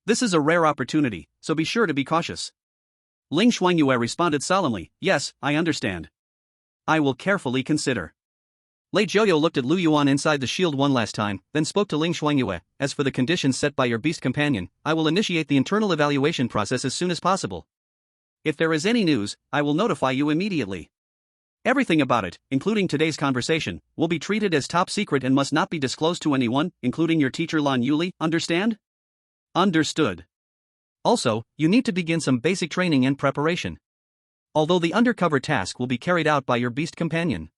This is a rare opportunity, so be sure to be cautious. Ling Shuangyue responded solemnly, yes, I understand. I will carefully consider. Lei Jiuyu looked at Lu Yuan inside the shield one last time, then spoke to Ling Shuangyue. As for the conditions set by your beast companion, I will initiate the internal evaluation process as soon as possible. If there is any news, I will notify you immediately. Everything about it, including today's conversation, will be treated as top secret and must not be disclosed to anyone, including your teacher Lan Yuli, understand? Understood. Also, you need to begin some basic training and preparation. Although the undercover task will be carried out by your beast companion.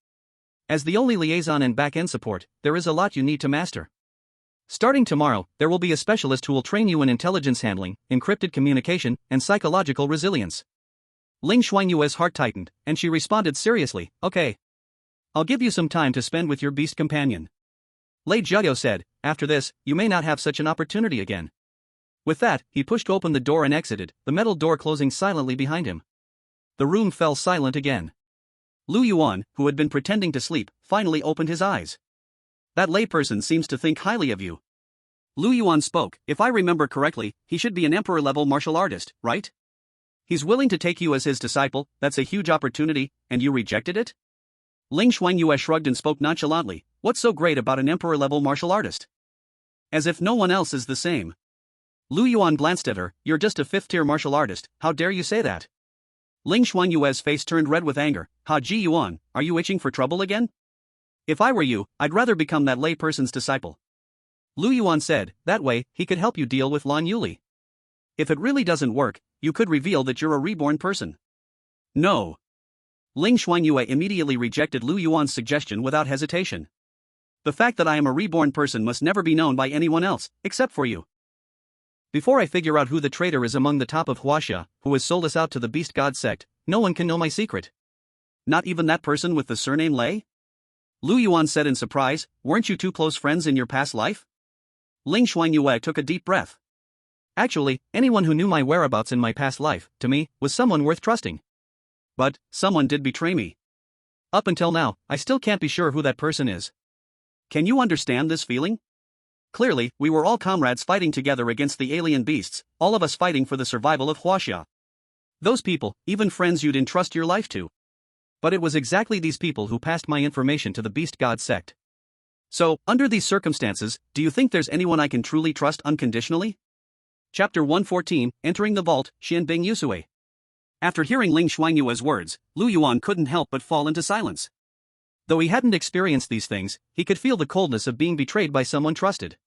As the only liaison and back-end support, there is a lot you need to master. Starting tomorrow, there will be a specialist who will train you in intelligence handling, encrypted communication, and psychological resilience. Ling Shuangyue's heart tightened, and she responded seriously, okay. I'll give you some time to spend with your beast companion. Lei Jiao said, after this, you may not have such an opportunity again. With that, he pushed open the door and exited, the metal door closing silently behind him. The room fell silent again. Lu Yuan, who had been pretending to sleep, finally opened his eyes. That layperson seems to think highly of you. Lu Yuan spoke, if I remember correctly, he should be an emperor-level martial artist, right? He's willing to take you as his disciple, that's a huge opportunity, and you rejected it? Ling Shuangyue shrugged and spoke nonchalantly, what's so great about an emperor-level martial artist? As if no one else is the same. Lu Yuan glanced at her, you're just a fifth-tier martial artist, how dare you say that? Ling Shuangyue's face turned red with anger, Ji Yuan, are you itching for trouble again? If I were you, I'd rather become that lay person's disciple. Lu Yuan said, that way, he could help you deal with Lan Yuli. If it really doesn't work, you could reveal that you're a reborn person. No. Ling Shuangyue immediately rejected Lu Yuan's suggestion without hesitation. The fact that I am a reborn person must never be known by anyone else, except for you. Before I figure out who the traitor is among the top of Huaxia, who has sold us out to the beast god sect, no one can know my secret. Not even that person with the surname Lei? Lu Yuan said in surprise, weren't you two close friends in your past life? Ling Shuangyue took a deep breath. Actually, anyone who knew my whereabouts in my past life, to me, was someone worth trusting. But, someone did betray me. Up until now, I still can't be sure who that person is. Can you understand this feeling? Clearly, we were all comrades fighting together against the alien beasts, all of us fighting for the survival of Huaxia. Those people, even friends you'd entrust your life to. But it was exactly these people who passed my information to the beast god sect. So, under these circumstances, do you think there's anyone I can truly trust unconditionally? Chapter 114, Entering the Vault, Xianbing Yusui. After hearing Ling Shuangyue's words, Lu Yuan couldn't help but fall into silence. Though he hadn't experienced these things, he could feel the coldness of being betrayed by someone trusted.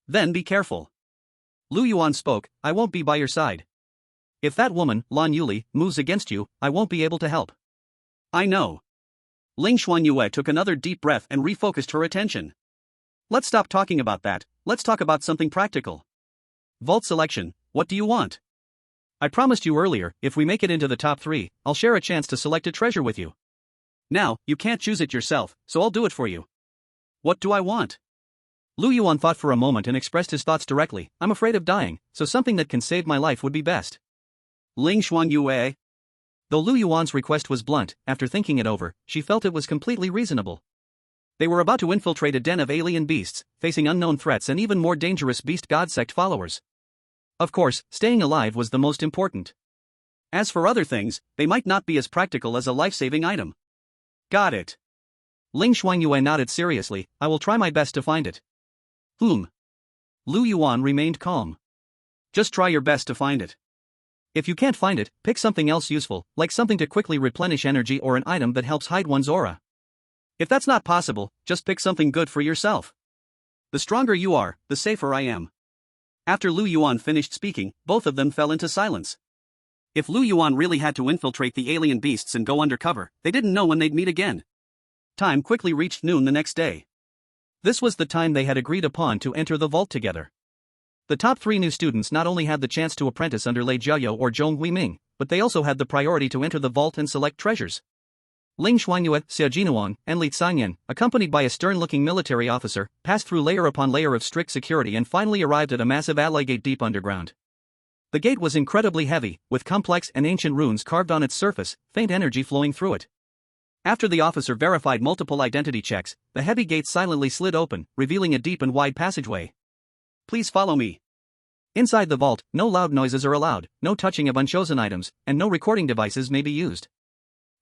Then be careful. Lu Yuan spoke, I won't be by your side. If that woman, Lan Yuli, moves against you, I won't be able to help. I know. Ling Shuangyue took another deep breath and refocused her attention. Let's stop talking about that, let's talk about something practical. Vault selection, what do you want? I promised you earlier, if we make it into the top 3, I'll share a chance to select a treasure with you. Now, you can't choose it yourself, so I'll do it for you. What do I want? Lu Yuan thought for a moment and expressed his thoughts directly, I'm afraid of dying, so something that can save my life would be best. Ling Shuangyue. Though Lu Yuan's request was blunt, after thinking it over, she felt it was completely reasonable. They were about to infiltrate a den of alien beasts, facing unknown threats and even more dangerous beast god sect followers. Of course, staying alive was the most important. As for other things, they might not be as practical as a life-saving item. Got it. Ling Shuangyue nodded seriously, I will try my best to find it. Lu Yuan remained calm. Just try your best to find it. If you can't find it, pick something else useful, like something to quickly replenish energy or an item that helps hide one's aura. If that's not possible, just pick something good for yourself. The stronger you are, the safer I am. After Lu Yuan finished speaking, both of them fell into silence. If Lu Yuan really had to infiltrate the alien beasts and go undercover, they didn't know when they'd meet again. Time quickly reached noon the next day. This was the time they had agreed upon to enter the vault together. The top 3 new students not only had the chance to apprentice under Lei Jiao or Zhong Huiming, but they also had the priority to enter the vault and select treasures. Ling Shuangyue, Xia Jinuan, and Li Sanyan, accompanied by a stern-looking military officer, passed through layer upon layer of strict security and finally arrived at a massive alloy gate deep underground. The gate was incredibly heavy, with complex and ancient runes carved on its surface, faint energy flowing through it. After the officer verified multiple identity checks, the heavy gate silently slid open, revealing a deep and wide passageway. Please follow me. Inside the vault, no loud noises are allowed, no touching of unchosen items, and no recording devices may be used.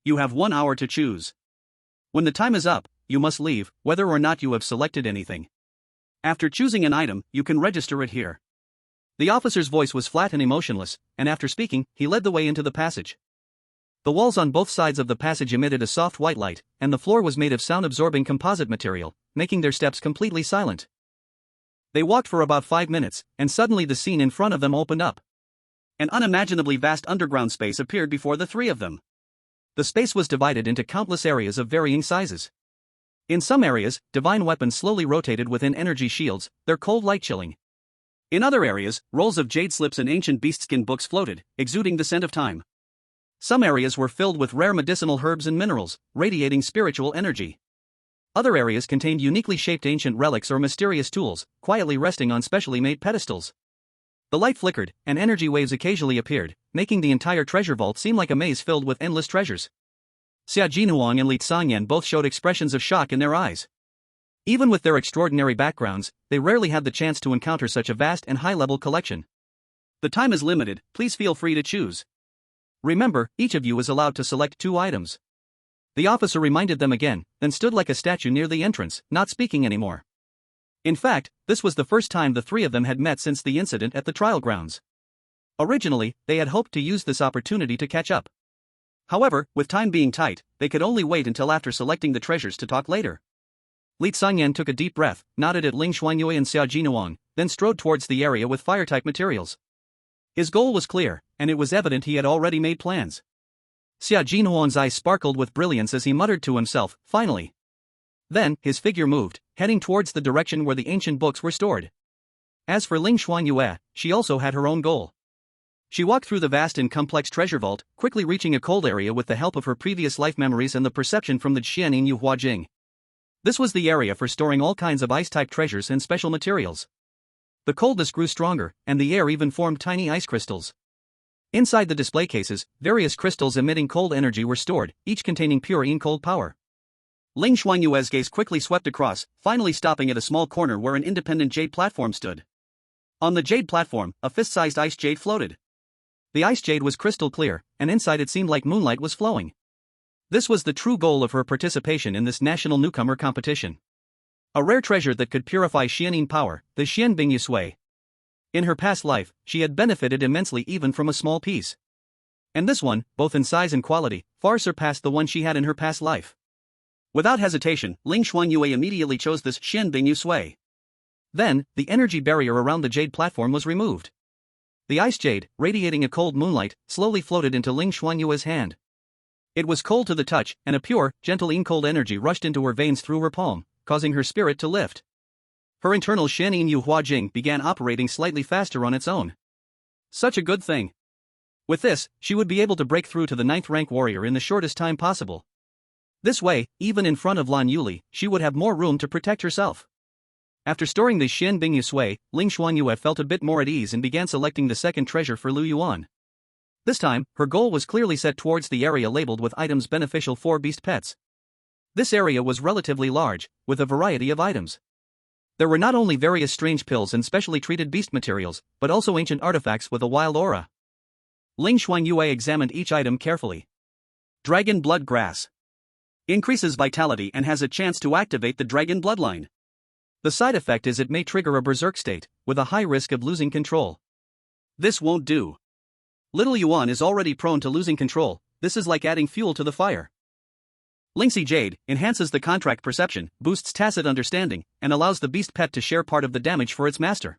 You have 1 hour to choose. When the time is up, you must leave, whether or not you have selected anything. After choosing an item, you can register it here. The officer's voice was flat and emotionless, and after speaking, he led the way into the passage. The walls on both sides of the passage emitted a soft white light, and the floor was made of sound-absorbing composite material, making their steps completely silent. They walked for about 5 minutes, and suddenly the scene in front of them opened up. An unimaginably vast underground space appeared before the 3 of them. The space was divided into countless areas of varying sizes. In some areas, divine weapons slowly rotated within energy shields, their cold light chilling. In other areas, rolls of jade slips and ancient beastskin books floated, exuding the scent of time. Some areas were filled with rare medicinal herbs and minerals, radiating spiritual energy. Other areas contained uniquely shaped ancient relics or mysterious tools, quietly resting on specially made pedestals. The light flickered, and energy waves occasionally appeared, making the entire treasure vault seem like a maze filled with endless treasures. Xia Jinuang and Li Sanyan both showed expressions of shock in their eyes. Even with their extraordinary backgrounds, they rarely had the chance to encounter such a vast and high-level collection. The time is limited, please feel free to choose. Remember, each of you is allowed to select 2 items. The officer reminded them again, then stood like a statue near the entrance, not speaking anymore. In fact, this was the first time the 3 of them had met since the incident at the trial grounds. Originally, they had hoped to use this opportunity to catch up. However, with time being tight, they could only wait until after selecting the treasures to talk later. Li Sanyan took a deep breath, nodded at Ling Shuangyue and Xia Jinuang, then strode towards the area with fire-type materials. His goal was clear, and it was evident he had already made plans. Xia Jinuang's eyes sparkled with brilliance as he muttered to himself, finally. Then, his figure moved, heading towards the direction where the ancient books were stored. As for Ling Shuangyue, she also had her own goal. She walked through the vast and complex treasure vault, quickly reaching a cold area with the help of her previous life memories and the perception from the Xianin Yu Hua Jing. This was the area for storing all kinds of ice-type treasures and special materials. The coldness grew stronger, and the air even formed tiny ice crystals. Inside the display cases, various crystals emitting cold energy were stored, each containing pure in-cold power. Ling Shuangyue's gaze quickly swept across, finally stopping at a small corner where an independent jade platform stood. On the jade platform, a fist-sized ice jade floated. The ice jade was crystal clear, and inside it seemed like moonlight was flowing. This was the true goal of her participation in this national newcomer competition. A rare treasure that could purify Xianin power, the Xianbing Yusui. In her past life, she had benefited immensely even from a small piece. And this one, both in size and quality, far surpassed the one she had in her past life. Without hesitation, Ling Shuangyue immediately chose this Xianbing Yusui. Then, the energy barrier around the jade platform was removed. The ice jade, radiating a cold moonlight, slowly floated into Ling Shuangyue's hand. It was cold to the touch, and a pure, gentle in-cold energy rushed into her veins through her palm, causing her spirit to lift. Her internal Xianin Yu Hua Jing began operating slightly faster on its own. Such a good thing. With this, she would be able to break through to the 9th rank warrior in the shortest time possible. This way, even in front of Lan Yuli, she would have more room to protect herself. After storing the Xianbing Yusui, Ling Shuangyue felt a bit more at ease and began selecting the second treasure for Lu Yuan. This time, her goal was clearly set towards the area labeled with items beneficial for beast pets. This area was relatively large, with a variety of items. There were not only various strange pills and specially treated beast materials, but also ancient artifacts with a wild aura. Ling Shuangyue examined each item carefully. Dragon Blood Grass. Increases vitality and has a chance to activate the dragon bloodline. The side effect is it may trigger a berserk state, with a high risk of losing control. This won't do. Little Yuan is already prone to losing control, this is like adding fuel to the fire. Lingxi Jade enhances the contract perception, boosts tacit understanding, and allows the beast pet to share part of the damage for its master.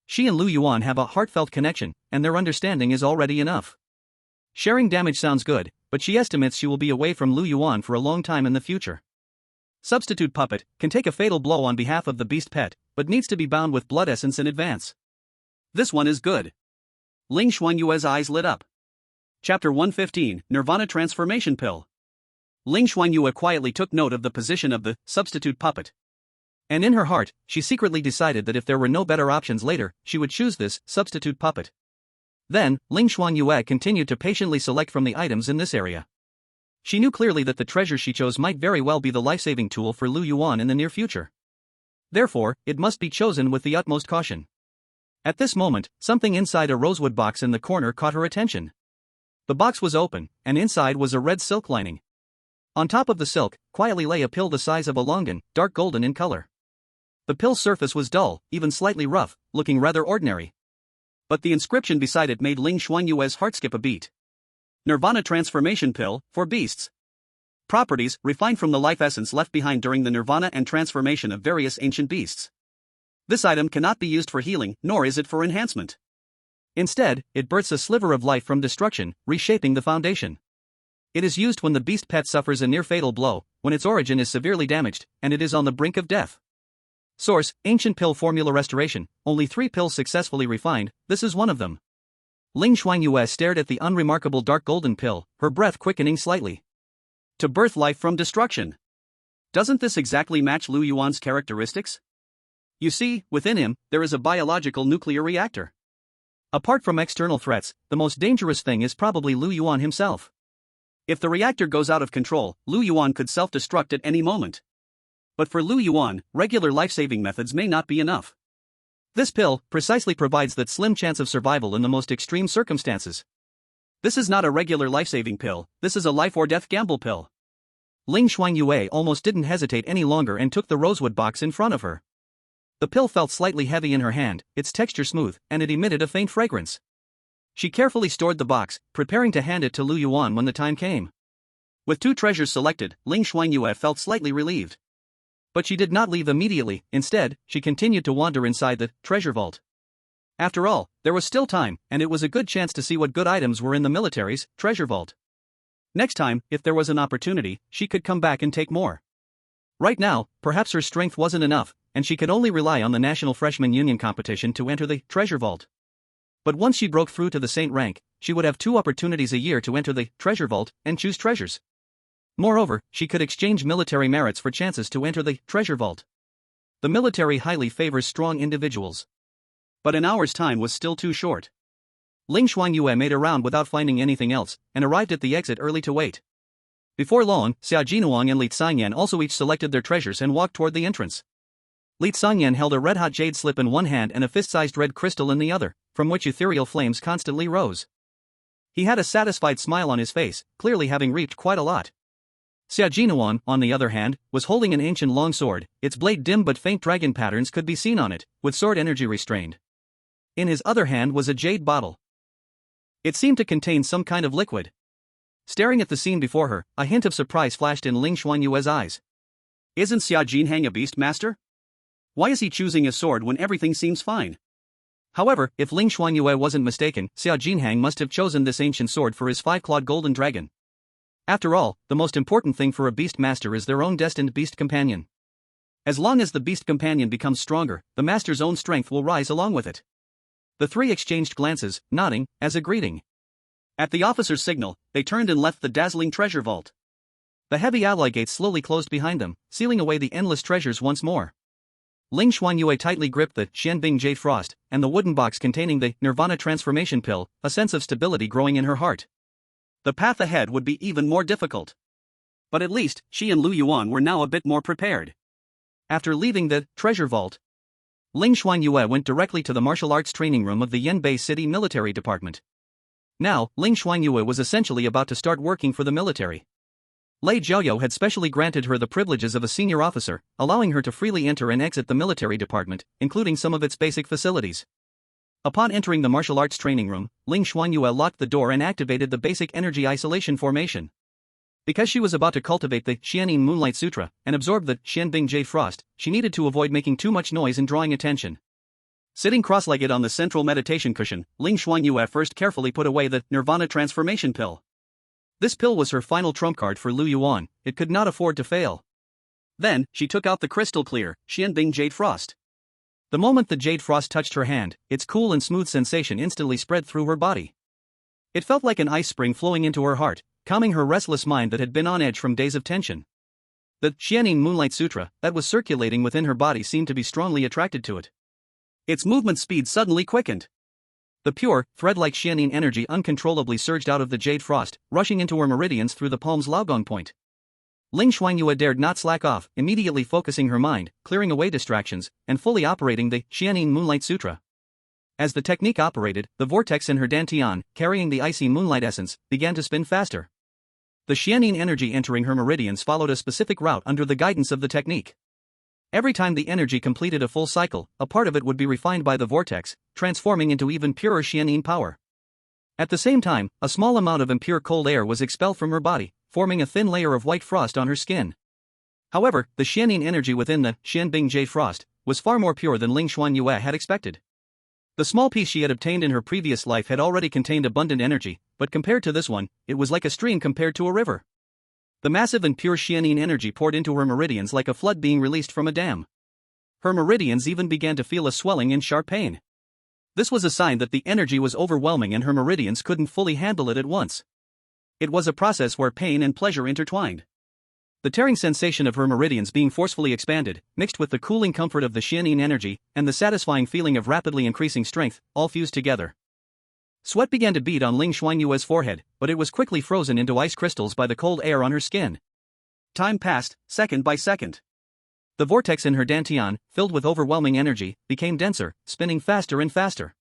She and Lu Yuan have a heartfelt connection, and their understanding is already enough. Sharing damage sounds good, but she estimates she will be away from Lu Yuan for a long time in the future. Substitute Puppet can take a fatal blow on behalf of the beast pet, but needs to be bound with blood essence in advance. This one is good. Ling Shuangyue's eyes lit up. Chapter 115, Nirvana Transformation Pill. Ling Shuangyue quietly took note of the position of the substitute puppet. And in her heart, she secretly decided that if there were no better options later, she would choose this substitute puppet. Then, Ling Shuangyue continued to patiently select from the items in this area. She knew clearly that the treasure she chose might very well be the life-saving tool for Lu Yuan in the near future. Therefore, it must be chosen with the utmost caution. At this moment, something inside a rosewood box in the corner caught her attention. The box was open, and inside was a red silk lining. On top of the silk, quietly lay a pill the size of a longan, dark golden in color. The pill's surface was dull, even slightly rough, looking rather ordinary. But the inscription beside it made Ling Shuangyue's heart skip a beat. Nirvana Transformation Pill, for beasts. Properties, refined from the life essence left behind during the nirvana and transformation of various ancient beasts. This item cannot be used for healing, nor is it for enhancement. Instead, it births a sliver of life from destruction, reshaping the foundation. It is used when the beast pet suffers a near-fatal blow, when its origin is severely damaged, and it is on the brink of death. Source: Ancient Pill Formula Restoration, only 3 pills successfully refined, this is one of them. Ling Shuangyue stared at the unremarkable dark golden pill, her breath quickening slightly. To birth life from destruction. Doesn't this exactly match Lu Yuan's characteristics? You see, within him, there is a biological nuclear reactor. Apart from external threats, the most dangerous thing is probably Lu Yuan himself. If the reactor goes out of control, Lu Yuan could self-destruct at any moment. But for Lu Yuan, regular life-saving methods may not be enough. This pill precisely provides that slim chance of survival in the most extreme circumstances. This is not a regular life-saving pill, this is a life-or-death gamble pill. Ling Shuangyue almost didn't hesitate any longer and took the rosewood box in front of her. The pill felt slightly heavy in her hand, its texture smooth, and it emitted a faint fragrance. She carefully stored the box, preparing to hand it to Lu Yuan when the time came. With 2 treasures selected, Ling Shuangyue felt slightly relieved. But she did not leave immediately, instead, she continued to wander inside the treasure vault. After all, there was still time, and it was a good chance to see what good items were in the military's treasure vault. Next time, if there was an opportunity, she could come back and take more. Right now, perhaps her strength wasn't enough, and she could only rely on the National Freshman Union competition to enter the treasure vault. But once she broke through to the Saint rank, she would have 2 opportunities a year to enter the treasure vault and choose treasures. Moreover, she could exchange military merits for chances to enter the treasure vault. The military highly favors strong individuals. But an hour's time was still too short. Ling Shuangyue made a round without finding anything else, and arrived at the exit early to wait. Before long, Xia Jinuang and Li Tsangyan also each selected their treasures and walked toward the entrance. Li Tsangyan held a red-hot jade slip in one hand and a fist-sized red crystal in the other, from which ethereal flames constantly rose. He had a satisfied smile on his face, clearly having reaped quite a lot. Xia Jinuan, on the other hand, was holding an ancient long sword, its blade dim but faint dragon patterns could be seen on it, with sword energy restrained. In his other hand was a jade bottle. It seemed to contain some kind of liquid. Staring at the scene before her, a hint of surprise flashed in Ling Shuangyue's eyes. Isn't Xia Jinhang a beast master? Why is he choosing a sword when everything seems fine? However, if Ling Shuangyue wasn't mistaken, Xia Jinhang must have chosen this ancient sword for his 5-clawed golden dragon. After all, the most important thing for a beast master is their own destined beast companion. As long as the beast companion becomes stronger, the master's own strength will rise along with it. The 3 exchanged glances, nodding, as a greeting. At the officer's signal, they turned and left the dazzling treasure vault. The heavy alloy gates slowly closed behind them, sealing away the endless treasures once more. Ling Shuangyue tightly gripped the Xianbing Jade Frost and the wooden box containing the Nirvana transformation pill, a sense of stability growing in her heart. The path ahead would be even more difficult. But at least, she and Lu Yuan were now a bit more prepared. After leaving the treasure vault, Ling Shuangyue went directly to the martial arts training room of the Yanbei City Military Department. Now, Ling Shuangyue was essentially about to start working for the military. Lei Jiaoyou had specially granted her the privileges of a senior officer, allowing her to freely enter and exit the military department, including some of its basic facilities. Upon entering the martial arts training room, Ling Shuangyue locked the door and activated the basic energy isolation formation. Because she was about to cultivate the Xianin Moonlight Sutra and absorb the Xianbing Jade Frost, she needed to avoid making too much noise and drawing attention. Sitting cross-legged on the central meditation cushion, Ling Shuangyue first carefully put away the Nirvana transformation pill. This pill was her final trump card for Lu Yuan, it could not afford to fail. Then, she took out the crystal clear Xianbing Jade Frost. The moment the Jade Frost touched her hand, its cool and smooth sensation instantly spread through her body. It felt like an ice spring flowing into her heart, calming her restless mind that had been on edge from days of tension. The Xianin Moonlight Sutra that was circulating within her body seemed to be strongly attracted to it. Its movement speed suddenly quickened. The pure, thread-like Xianin energy uncontrollably surged out of the Jade Frost, rushing into her meridians through the palm's Laogong point. Ling Shuangyue dared not slack off, immediately focusing her mind, clearing away distractions, and fully operating the Xianin Moonlight Sutra. As the technique operated, the vortex in her dantian, carrying the icy moonlight essence, began to spin faster. The Xianin energy entering her meridians followed a specific route under the guidance of the technique. Every time the energy completed a full cycle, a part of it would be refined by the vortex, transforming into even purer Xianin power. At the same time, a small amount of impure cold air was expelled from her body, forming a thin layer of white frost on her skin. However, the Xianin energy within the Xianbing Jade Frost was far more pure than Ling Shuangyue had expected. The small piece she had obtained in her previous life had already contained abundant energy, but compared to this one, it was like a stream compared to a river. The massive and pure Xianin energy poured into her meridians like a flood being released from a dam. Her meridians even began to feel a swelling and sharp pain. This was a sign that the energy was overwhelming and her meridians couldn't fully handle it at once. It was a process where pain and pleasure intertwined. The tearing sensation of her meridians being forcefully expanded, mixed with the cooling comfort of the Xianyin energy, and the satisfying feeling of rapidly increasing strength, all fused together. Sweat began to bead on Ling Shuangyue's forehead, but it was quickly frozen into ice crystals by the cold air on her skin. Time passed, second by second. The vortex in her dantian, filled with overwhelming energy, became denser, spinning faster and faster.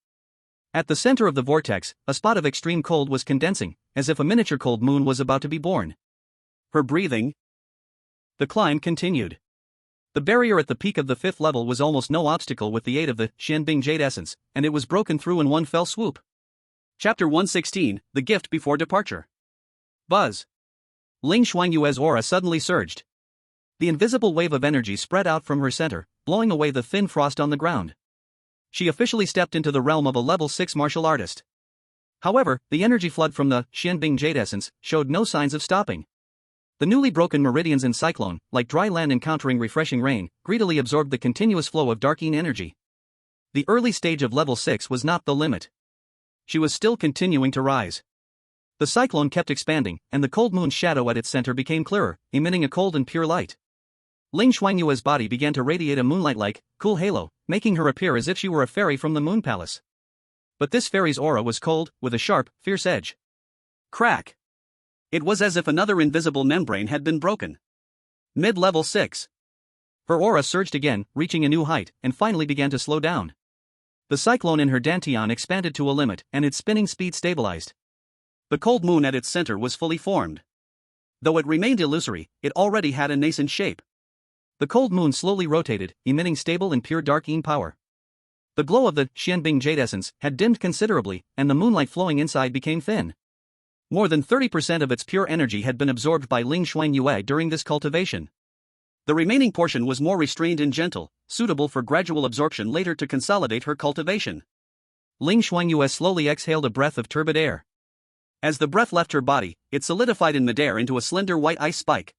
At the center of the vortex, a spot of extreme cold was condensing, as if a miniature cold moon was about to be born. Her breathing. The climb continued. The barrier at the peak of the 5th level was almost no obstacle with the aid of the Xianbing Jade Essence, and it was broken through in one fell swoop. Chapter 116, The Gift Before Departure. Buzz. Ling Shuangyue's aura suddenly surged. The invisible wave of energy spread out from her center, blowing away the thin frost on the ground. She officially stepped into the realm of a level 6 martial artist. However, the energy flood from the Xianbing Jade Essence showed no signs of stopping. The newly broken meridians in cyclone, like dry land encountering refreshing rain, greedily absorbed the continuous flow of darkening energy. The early stage of level 6 was not the limit. She was still continuing to rise. The cyclone kept expanding, and the cold moon's shadow at its center became clearer, emitting a cold and pure light. Ling Shuangyue's body began to radiate a moonlight-like, cool halo, making her appear as if she were a fairy from the Moon Palace. But this fairy's aura was cold, with a sharp, fierce edge. Crack! It was as if another invisible membrane had been broken. Mid-level 6. Her aura surged again, reaching a new height, and finally began to slow down. The cyclone in her dantian expanded to a limit, and its spinning speed stabilized. The cold moon at its center was fully formed. Though it remained illusory, it already had a nascent shape. The cold moon slowly rotated, emitting stable and pure dark-yin power. The glow of the Xianbing Jade Essence had dimmed considerably, and the moonlight flowing inside became thin. More than 30% of its pure energy had been absorbed by Ling Shuangyue during this cultivation. The remaining portion was more restrained and gentle, suitable for gradual absorption later to consolidate her cultivation. Ling Shuangyue slowly exhaled a breath of turbid air. As the breath left her body, it solidified in midair into a slender white ice spike.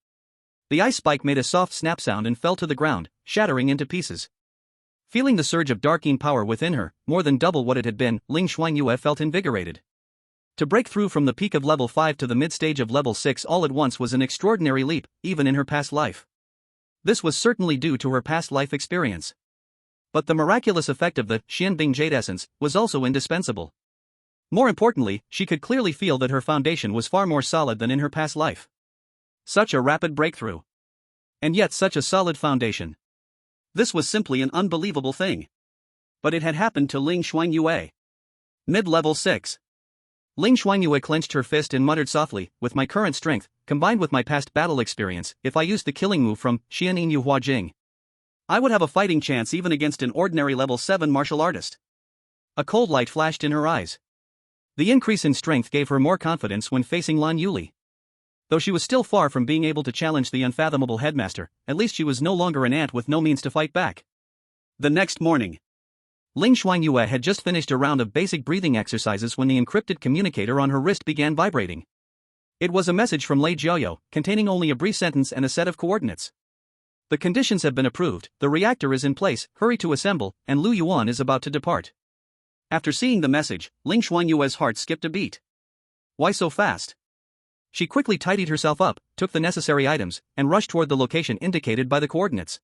The ice spike made a soft snap sound and fell to the ground, shattering into pieces. Feeling the surge of dark-yin power within her, more than double what it had been, Ling Shuangyue felt invigorated. To break through from the peak of level 5 to the mid-stage of level 6 all at once was an extraordinary leap, even in her past life. This was certainly due to her past life experience. But the miraculous effect of the Xianbing Jade Essence was also indispensable. More importantly, she could clearly feel that her foundation was far more solid than in her past life. Such a rapid breakthrough. And yet such a solid foundation. This was simply an unbelievable thing. But it had happened to Ling Shuangyue. Mid-level 6. Ling Shuangyue clenched her fist and muttered softly, with my current strength, combined with my past battle experience, if I used the killing move from Xianyin Yuhua Jing, I would have a fighting chance even against an ordinary level 7 martial artist. A cold light flashed in her eyes. The increase in strength gave her more confidence when facing Lan Yuli. Though she was still far from being able to challenge the unfathomable headmaster, at least she was no longer an ant with no means to fight back. The next morning, Ling Shuangyue had just finished a round of basic breathing exercises when the encrypted communicator on her wrist began vibrating. It was a message from Lei Jiaoyou, containing only a brief sentence and a set of coordinates. The conditions have been approved, the reactor is in place, hurry to assemble, and Lu Yuan is about to depart. After seeing the message, Ling Shuangyue's heart skipped a beat. Why so fast? She quickly tidied herself up, took the necessary items, and rushed toward the location indicated by the coordinates.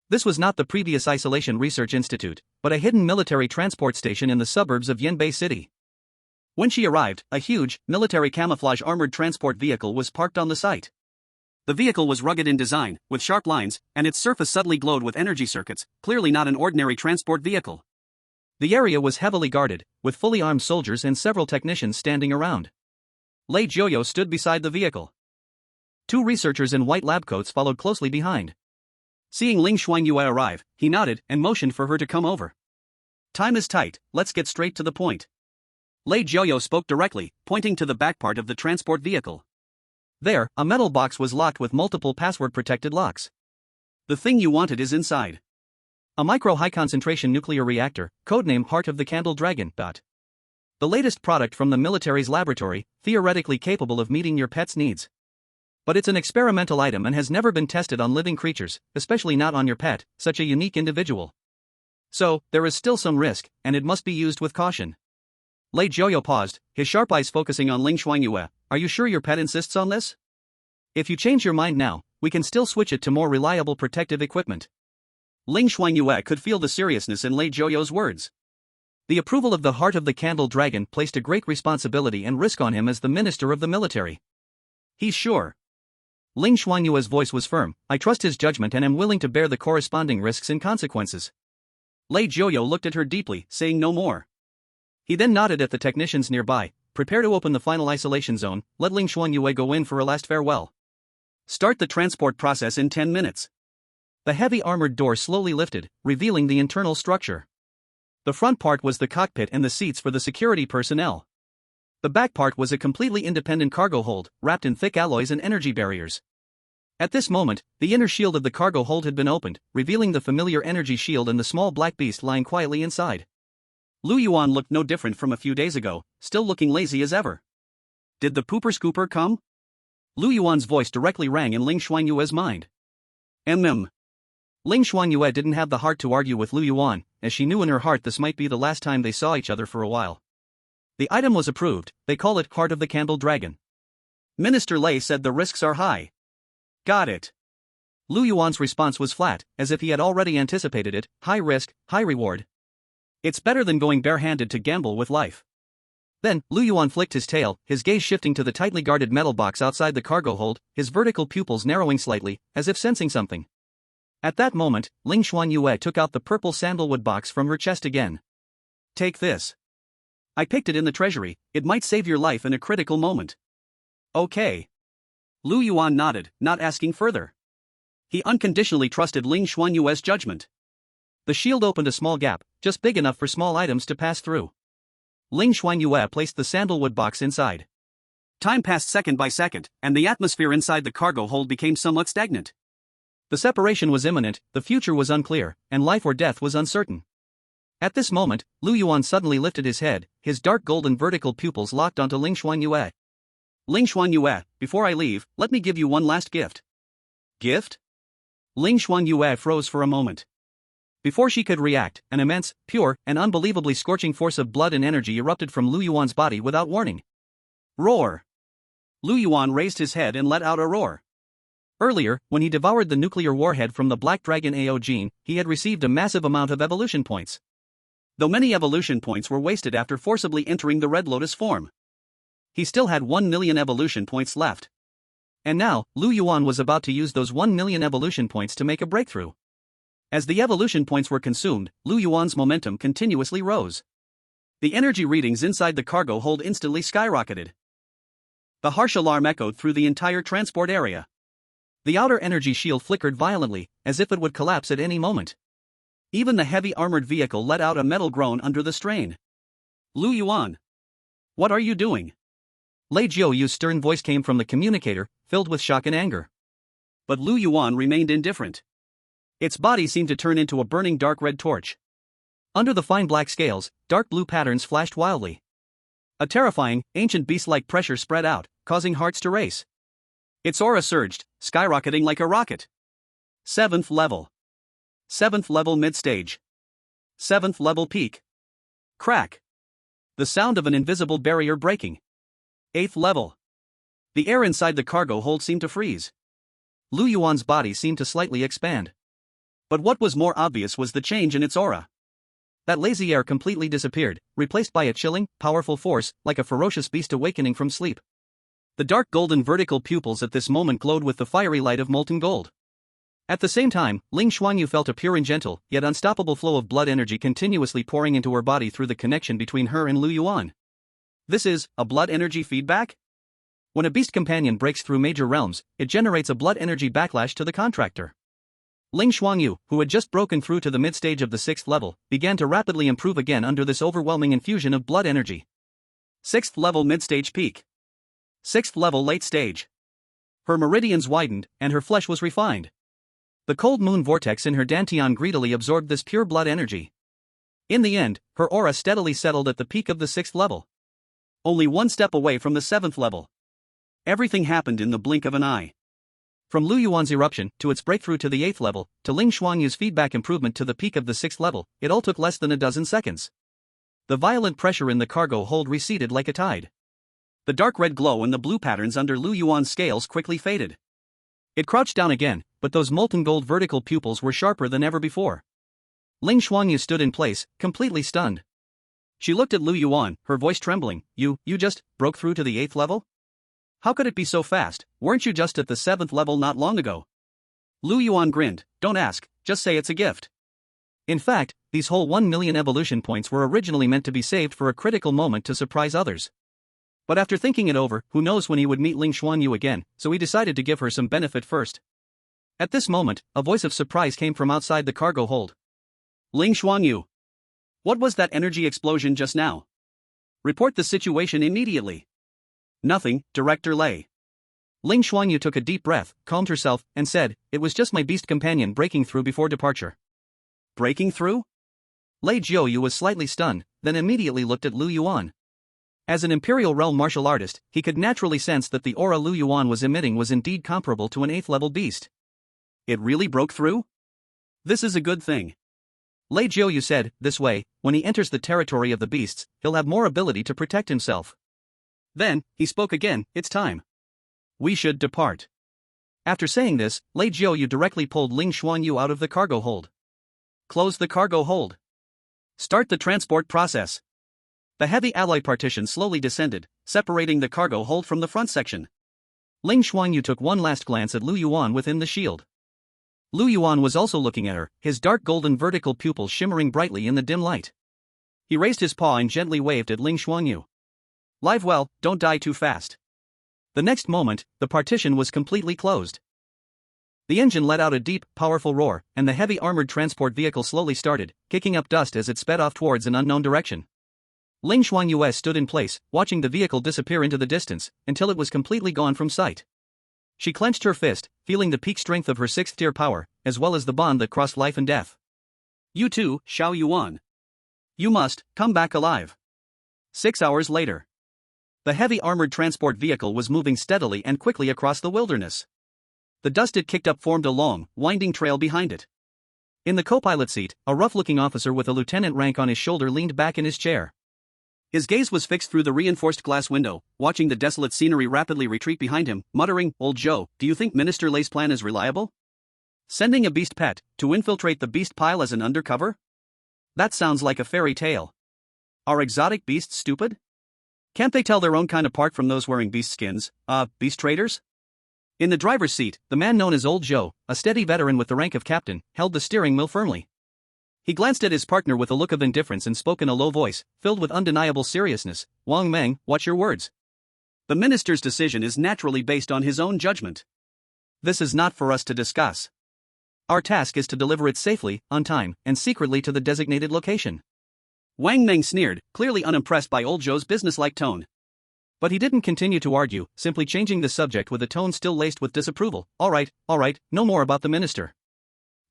This was not the previous Isolation Research Institute, but a hidden military transport station in the suburbs of Yanbei City. When she arrived, a huge, military camouflage armored transport vehicle was parked on the site. The vehicle was rugged in design, with sharp lines, and its surface subtly glowed with energy circuits, clearly not an ordinary transport vehicle. The area was heavily guarded, with fully armed soldiers and several technicians standing around. Lei Jiaoyou stood beside the vehicle. Two researchers in white lab coats followed closely behind. Seeing Ling Shuangyue arrive, he nodded and motioned for her to come over. Time is tight, let's get straight to the point. Lei Jiaoyou spoke directly, pointing to the back part of the transport vehicle. There, a metal box was locked with multiple password-protected locks. The thing you wanted is inside. A micro-high-concentration nuclear reactor, codename Heart of the Candle Dragon. The latest product from the military's laboratory, theoretically capable of meeting your pet's needs. But it's an experimental item and has never been tested on living creatures, especially not on your pet, such a unique individual. So, there is still some risk, and it must be used with caution. Lei Jiuyo paused, his sharp eyes focusing on Ling Shuangyue. Are you sure your pet insists on this? If you change your mind now, we can still switch it to more reliable protective equipment. Ling Shuangyue could feel the seriousness in Lei Jiuyo's words. The approval of the heart of the candle dragon placed a great responsibility and risk on him as the minister of the military. He's sure. Ling Shuangyue's voice was firm. I trust his judgment and am willing to bear the corresponding risks and consequences. Lei Jiuyo looked at her deeply, saying no more. He then nodded at the technicians nearby. Prepare to open the final isolation zone, let Ling Shuangyue go in for a last farewell. Start the transport process in 10 minutes. The heavy armored door slowly lifted, revealing the internal structure. The front part was the cockpit and the seats for the security personnel. The back part was a completely independent cargo hold, wrapped in thick alloys and energy barriers. At this moment, the inner shield of the cargo hold had been opened, revealing the familiar energy shield and the small black beast lying quietly inside. Lu Yuan looked no different from a few days ago, still looking lazy as ever. Did the pooper scooper come? Lu Yuan's voice directly rang in Ling Shuangyue's mind. Ling Shuangyue didn't have the heart to argue with Lu Yuan, as she knew in her heart this might be the last time they saw each other for a while. The item was approved. They call it Heart of the Candle Dragon. Minister Lei said the risks are high. Got it. Lu Yuan's response was flat, as if he had already anticipated it. High risk, high reward. It's better than going barehanded to gamble with life. Then, Lu Yuan flicked his tail, his gaze shifting to the tightly guarded metal box outside the cargo hold, his vertical pupils narrowing slightly, as if sensing something. At that moment, Ling Shuangyue took out the purple sandalwood box from her chest again. Take this. I picked it in the treasury, it might save your life in a critical moment. Okay. Lu Yuan nodded, not asking further. He unconditionally trusted Ling Shuangyue's judgment. The shield opened a small gap, just big enough for small items to pass through. Ling Shuangyue placed the sandalwood box inside. Time passed second by second, and the atmosphere inside the cargo hold became somewhat stagnant. The separation was imminent, the future was unclear, and life or death was uncertain. At this moment, Lu Yuan suddenly lifted his head, his dark golden vertical pupils locked onto Ling Shuangyue. Ling Shuangyue, before I leave, let me give you one last gift. Gift? Ling Shuangyue froze for a moment. Before she could react, an immense, pure, and unbelievably scorching force of blood and energy erupted from Lu Yuan's body without warning. Roar! Lu Yuan raised his head and let out a roar. Earlier, when he devoured the nuclear warhead from the Black Dragon AO gene, he had received a massive amount of evolution points. Though many evolution points were wasted after forcibly entering the Red Lotus form. He still had 1 million evolution points left. And now, Lu Yuan was about to use those 1 million evolution points to make a breakthrough. As the evolution points were consumed, Lu Yuan's momentum continuously rose. The energy readings inside the cargo hold instantly skyrocketed. The harsh alarm echoed through the entire transport area. The outer energy shield flickered violently, as if it would collapse at any moment. Even the heavy armored vehicle let out a metal groan under the strain. Lu Yuan! What are you doing? Lei Jiuyu's stern voice came from the communicator, filled with shock and anger. But Lu Yuan remained indifferent. Its body seemed to turn into a burning dark red torch. Under the fine black scales, dark blue patterns flashed wildly. A terrifying, ancient beast-like pressure spread out, causing hearts to race. Its aura surged, skyrocketing like a rocket. 7th level. 7th level mid-stage. 7th level peak. Crack. The sound of an invisible barrier breaking. 8th level. The air inside the cargo hold seemed to freeze. Lu Yuan's body seemed to slightly expand. But what was more obvious was the change in its aura. That lazy air completely disappeared, replaced by a chilling, powerful force, like a ferocious beast awakening from sleep. The dark golden vertical pupils at this moment glowed with the fiery light of molten gold. At the same time, Ling Shuangyue felt a pure and gentle, yet unstoppable flow of blood energy continuously pouring into her body through the connection between her and Lu Yuan. This is a blood energy feedback? When a beast companion breaks through major realms, it generates a blood energy backlash to the contractor. Ling Shuangyue, who had just broken through to the mid-stage of the 6th level, began to rapidly improve again under this overwhelming infusion of blood energy. 6th level mid-stage peak. 6th level late stage. Her meridians widened, and her flesh was refined. The cold moon vortex in her dantian greedily absorbed this pure blood energy. In the end, her aura steadily settled at the peak of the 6th level. Only one step away from the 7th level. Everything happened in the blink of an eye. From Lu Yuan's eruption to its breakthrough to the 8th level, to Ling Shuangyue's feedback improvement to the peak of the 6th level, it all took less than a dozen seconds. The violent pressure in the cargo hold receded like a tide. The dark red glow and the blue patterns under Lu Yuan's scales quickly faded. It crouched down again, but those molten gold vertical pupils were sharper than ever before. Ling Shuangyue stood in place, completely stunned. She looked at Lu Yuan, her voice trembling. You just broke through to the 8th level? How could it be so fast? Weren't you just at the 7th level not long ago? Lu Yuan grinned. Don't ask, just say it's a gift. In fact, these whole 1 million evolution points were originally meant to be saved for a critical moment to surprise others. But after thinking it over, who knows when he would meet Ling Shuangyue again, so he decided to give her some benefit first. At this moment, a voice of surprise came from outside the cargo hold. Ling Shuangyue. What was that energy explosion just now? Report the situation immediately. Nothing, Director Lei. Ling Shuangyue took a deep breath, calmed herself, and said, it was just my beast companion breaking through before departure. Breaking through? Lei Jiuyu was slightly stunned, then immediately looked at Lu Yuan. As an Imperial Realm martial artist, he could naturally sense that the aura Lu Yuan was emitting was indeed comparable to an 8th level beast. It really broke through? This is a good thing. Lei Jiuyu said, this way, when he enters the territory of the beasts, he'll have more ability to protect himself. Then, he spoke again, it's time. We should depart. After saying this, Lei Jiuyu directly pulled Ling Shuangyue out of the cargo hold. Close the cargo hold. Start the transport process. The heavy alloy partition slowly descended, separating the cargo hold from the front section. Ling Shuangyue took one last glance at Lu Yuan within the shield. Lu Yuan was also looking at her, his dark golden vertical pupils shimmering brightly in the dim light. He raised his paw and gently waved at Ling Shuangyue. Live well, don't die too fast. The next moment, the partition was completely closed. The engine let out a deep, powerful roar, and the heavy armored transport vehicle slowly started, kicking up dust as it sped off towards an unknown direction. Ling Shuangyue stood in place, watching the vehicle disappear into the distance, until it was completely gone from sight. She clenched her fist, feeling the peak strength of her 6th-tier power, as well as the bond that crossed life and death. You too, Xiao Yuan. You must come back alive. 6 hours later. The heavy armored transport vehicle was moving steadily and quickly across the wilderness. The dust it kicked up formed a long, winding trail behind it. In the co-pilot seat, a rough-looking officer with a lieutenant rank on his shoulder leaned back in his chair. His gaze was fixed through the reinforced glass window, watching the desolate scenery rapidly retreat behind him, muttering, Old Joe, do you think Minister Lei's plan is reliable? Sending a beast pet to infiltrate the beast pile as an undercover? That sounds like a fairy tale. Are exotic beasts stupid? Can't they tell their own kind apart from those wearing beast skins, beast traders? In the driver's seat, the man known as Old Joe, a steady veteran with the rank of captain, held the steering wheel firmly. He glanced at his partner with a look of indifference and spoke in a low voice, filled with undeniable seriousness. Wang Meng, watch your words. The minister's decision is naturally based on his own judgment. This is not for us to discuss. Our task is to deliver it safely, on time, and secretly to the designated location. Wang Meng sneered, clearly unimpressed by Old Joe's businesslike tone. But he didn't continue to argue, simply changing the subject with a tone still laced with disapproval. All right, no more about the minister.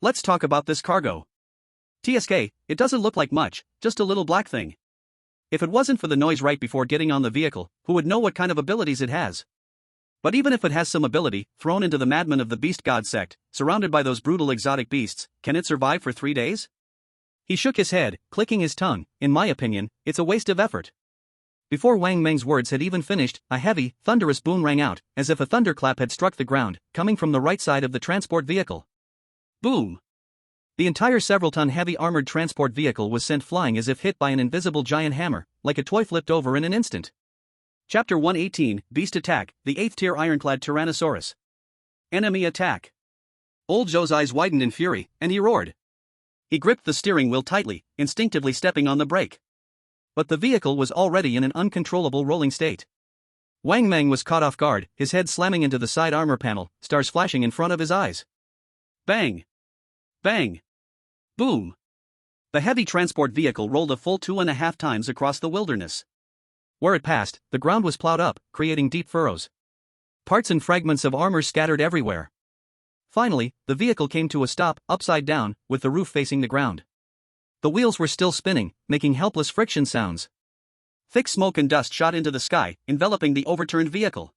Let's talk about this cargo. TSK, it doesn't look like much, just a little black thing. If it wasn't for the noise right before getting on the vehicle, who would know what kind of abilities it has? But even if it has some ability, thrown into the madmen of the beast god sect, surrounded by those brutal exotic beasts, can it survive for 3 days? He shook his head, clicking his tongue. In my opinion, it's a waste of effort. Before Wang Meng's words had even finished, a heavy, thunderous boom rang out, as if a thunderclap had struck the ground, coming from the right side of the transport vehicle. Boom! The entire several-ton heavy armored transport vehicle was sent flying as if hit by an invisible giant hammer, like a toy flipped over in an instant. Chapter 118, Beast Attack, the 8th-tier ironclad Tyrannosaurus. Enemy attack. Old Joe's eyes widened in fury, and he roared. He gripped the steering wheel tightly, instinctively stepping on the brake. But the vehicle was already in an uncontrollable rolling state. Wang Meng was caught off guard, his head slamming into the side armor panel, stars flashing in front of his eyes. Bang! Bang! Boom! The heavy transport vehicle rolled a full 2.5 times across the wilderness. Where it passed, the ground was plowed up, creating deep furrows. Parts and fragments of armor scattered everywhere. Finally, the vehicle came to a stop, upside down, with the roof facing the ground. The wheels were still spinning, making helpless friction sounds. Thick smoke and dust shot into the sky, enveloping the overturned vehicle.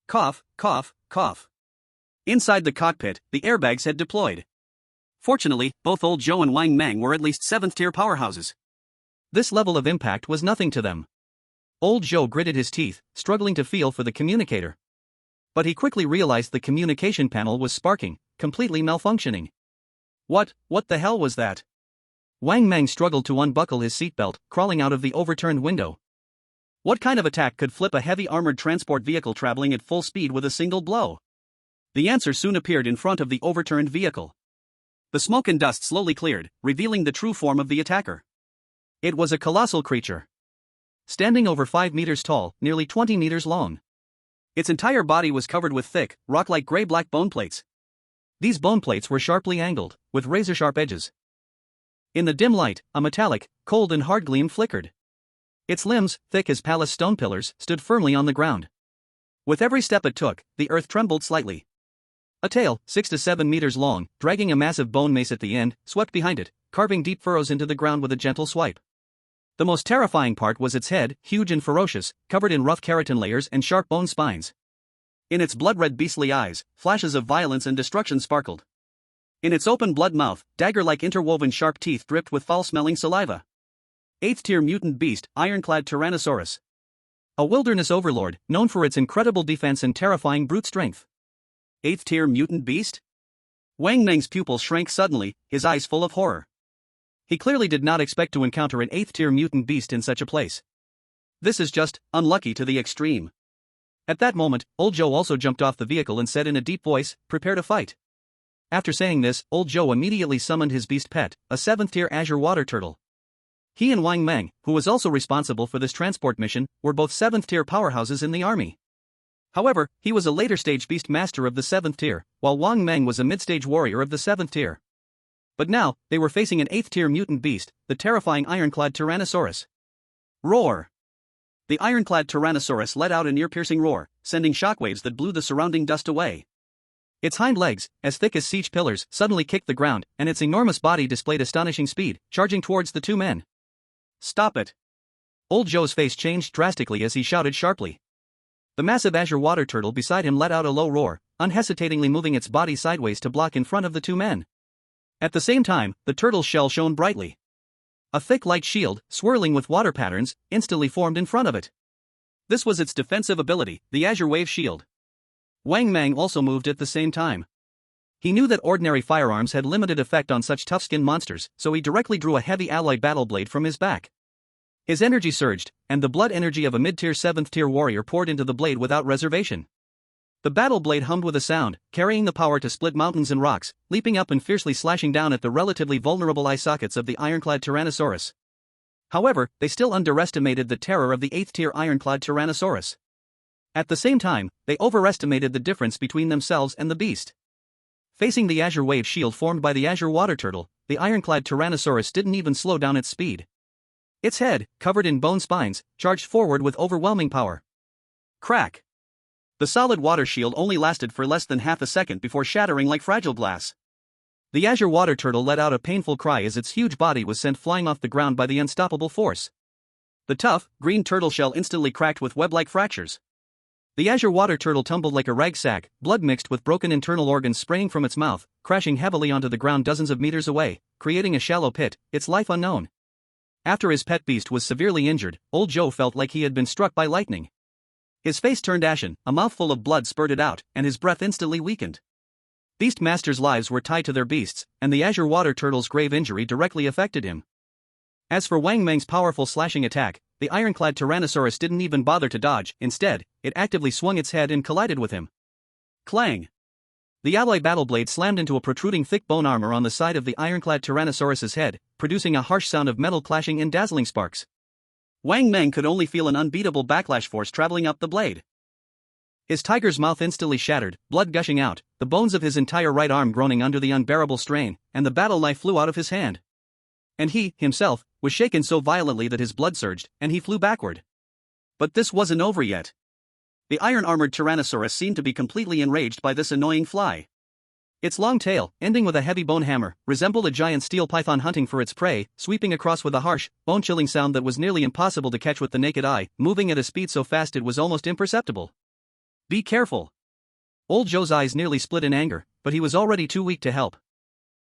Cough, cough, cough. Inside the cockpit, the airbags had deployed. Fortunately, both Old Zhou and Wang Mang were at least 7th-tier powerhouses. This level of impact was nothing to them. Old Zhou gritted his teeth, struggling to feel for the communicator. But he quickly realized the communication panel was sparking, completely malfunctioning. What the hell was that? Wang Mang struggled to unbuckle his seatbelt, crawling out of the overturned window. What kind of attack could flip a heavy armored transport vehicle traveling at full speed with a single blow? The answer soon appeared in front of the overturned vehicle. The smoke and dust slowly cleared, revealing the true form of the attacker. It was a colossal creature. Standing over 5 meters tall, nearly 20 meters long. Its entire body was covered with thick, rock-like gray-black bone plates. These bone plates were sharply angled, with razor-sharp edges. In the dim light, a metallic, cold and hard gleam flickered. Its limbs, thick as palace stone pillars, stood firmly on the ground. With every step it took, the earth trembled slightly. A tail, 6 to 7 meters long, dragging a massive bone mace at the end, swept behind it, carving deep furrows into the ground with a gentle swipe. The most terrifying part was its head, huge and ferocious, covered in rough keratin layers and sharp bone spines. In its blood-red beastly eyes, flashes of violence and destruction sparkled. In its open blood mouth, dagger-like interwoven sharp teeth dripped with foul-smelling saliva. 8th-tier mutant beast, ironclad Tyrannosaurus. A wilderness overlord, known for its incredible defense and terrifying brute strength. 8th-tier mutant beast? Wang Meng's pupils shrank suddenly, his eyes full of horror. He clearly did not expect to encounter an 8th-tier mutant beast in such a place. This is just unlucky to the extreme. At that moment, Old Zhou also jumped off the vehicle and said in a deep voice, "Prepare to fight." After saying this, Old Zhou immediately summoned his beast pet, a 7th-tier azure water turtle. He and Wang Mang, who was also responsible for this transport mission, were both 7th-tier powerhouses in the army. However, he was a later-stage beast master of the 7th tier, while Wang Mang was a mid-stage warrior of the 7th tier. But now, they were facing an 8th-tier mutant beast, the terrifying ironclad Tyrannosaurus. Roar! The ironclad Tyrannosaurus let out an ear-piercing roar, sending shockwaves that blew the surrounding dust away. Its hind legs, as thick as siege pillars, suddenly kicked the ground, and its enormous body displayed astonishing speed, charging towards the two men. "Stop it!" Old Zhou's face changed drastically as he shouted sharply. The massive azure water turtle beside him let out a low roar, unhesitatingly moving its body sideways to block in front of the two men. At the same time, the turtle's shell shone brightly. A thick light shield, swirling with water patterns, instantly formed in front of it. This was its defensive ability, the Azure Wave Shield. Wang Mang also moved at the same time. He knew that ordinary firearms had limited effect on such tough-skinned monsters, so he directly drew a heavy alloy battle blade from his back. His energy surged, and the blood energy of a mid-tier 7th-tier warrior poured into the blade without reservation. The battle blade hummed with a sound, carrying the power to split mountains and rocks, leaping up and fiercely slashing down at the relatively vulnerable eye sockets of the ironclad Tyrannosaurus. However, they still underestimated the terror of the 8th-tier ironclad Tyrannosaurus. At the same time, they overestimated the difference between themselves and the beast. Facing the Azure Wave Shield formed by the Azure Water Turtle, the ironclad Tyrannosaurus didn't even slow down its speed. Its head, covered in bone spines, charged forward with overwhelming power. Crack! The solid water shield only lasted for less than half a second before shattering like fragile glass. The Azure Water Turtle let out a painful cry as its huge body was sent flying off the ground by the unstoppable force. The tough, green turtle shell instantly cracked with web-like fractures. The Azure Water Turtle tumbled like a rag sack, blood mixed with broken internal organs spraying from its mouth, crashing heavily onto the ground dozens of meters away, creating a shallow pit, its life unknown. After his pet beast was severely injured, Old Zhou felt like he had been struck by lightning. His face turned ashen, a mouthful of blood spurted out, and his breath instantly weakened. Beast masters' lives were tied to their beasts, and the Azure Water Turtle's grave injury directly affected him. As for Wang Meng's powerful slashing attack, the ironclad Tyrannosaurus didn't even bother to dodge. Instead, it actively swung its head and collided with him. Clang! The alloy battle blade slammed into a protruding thick bone armor on the side of the ironclad Tyrannosaurus's head, producing a harsh sound of metal clashing in dazzling sparks. Wang Meng could only feel an unbeatable backlash force traveling up the blade. His tiger's mouth instantly shattered, blood gushing out, the bones of his entire right arm groaning under the unbearable strain, and the battle knife flew out of his hand. And he, himself, was shaken so violently that his blood surged, and he flew backward. But this wasn't over yet. The iron-armored Tyrannosaurus seemed to be completely enraged by this annoying fly. Its long tail, ending with a heavy bone hammer, resembled a giant steel python hunting for its prey, sweeping across with a harsh, bone-chilling sound that was nearly impossible to catch with the naked eye, moving at a speed so fast it was almost imperceptible. "Be careful!" Old Joe's eyes nearly split in anger, but he was already too weak to help.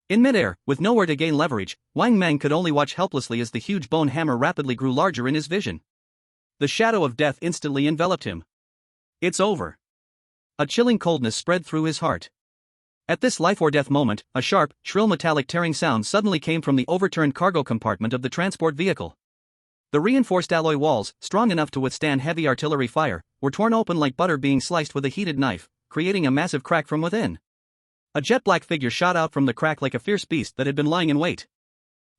In midair, with nowhere to gain leverage, Wang Mang could only watch helplessly as the huge bone hammer rapidly grew larger in his vision. The shadow of death instantly enveloped him. It's over. A chilling coldness spread through his heart. At this life-or-death moment, a sharp, shrill metallic tearing sound suddenly came from the overturned cargo compartment of the transport vehicle. The reinforced alloy walls, strong enough to withstand heavy artillery fire, were torn open like butter being sliced with a heated knife, creating a massive crack from within. A jet-black figure shot out from the crack like a fierce beast that had been lying in wait.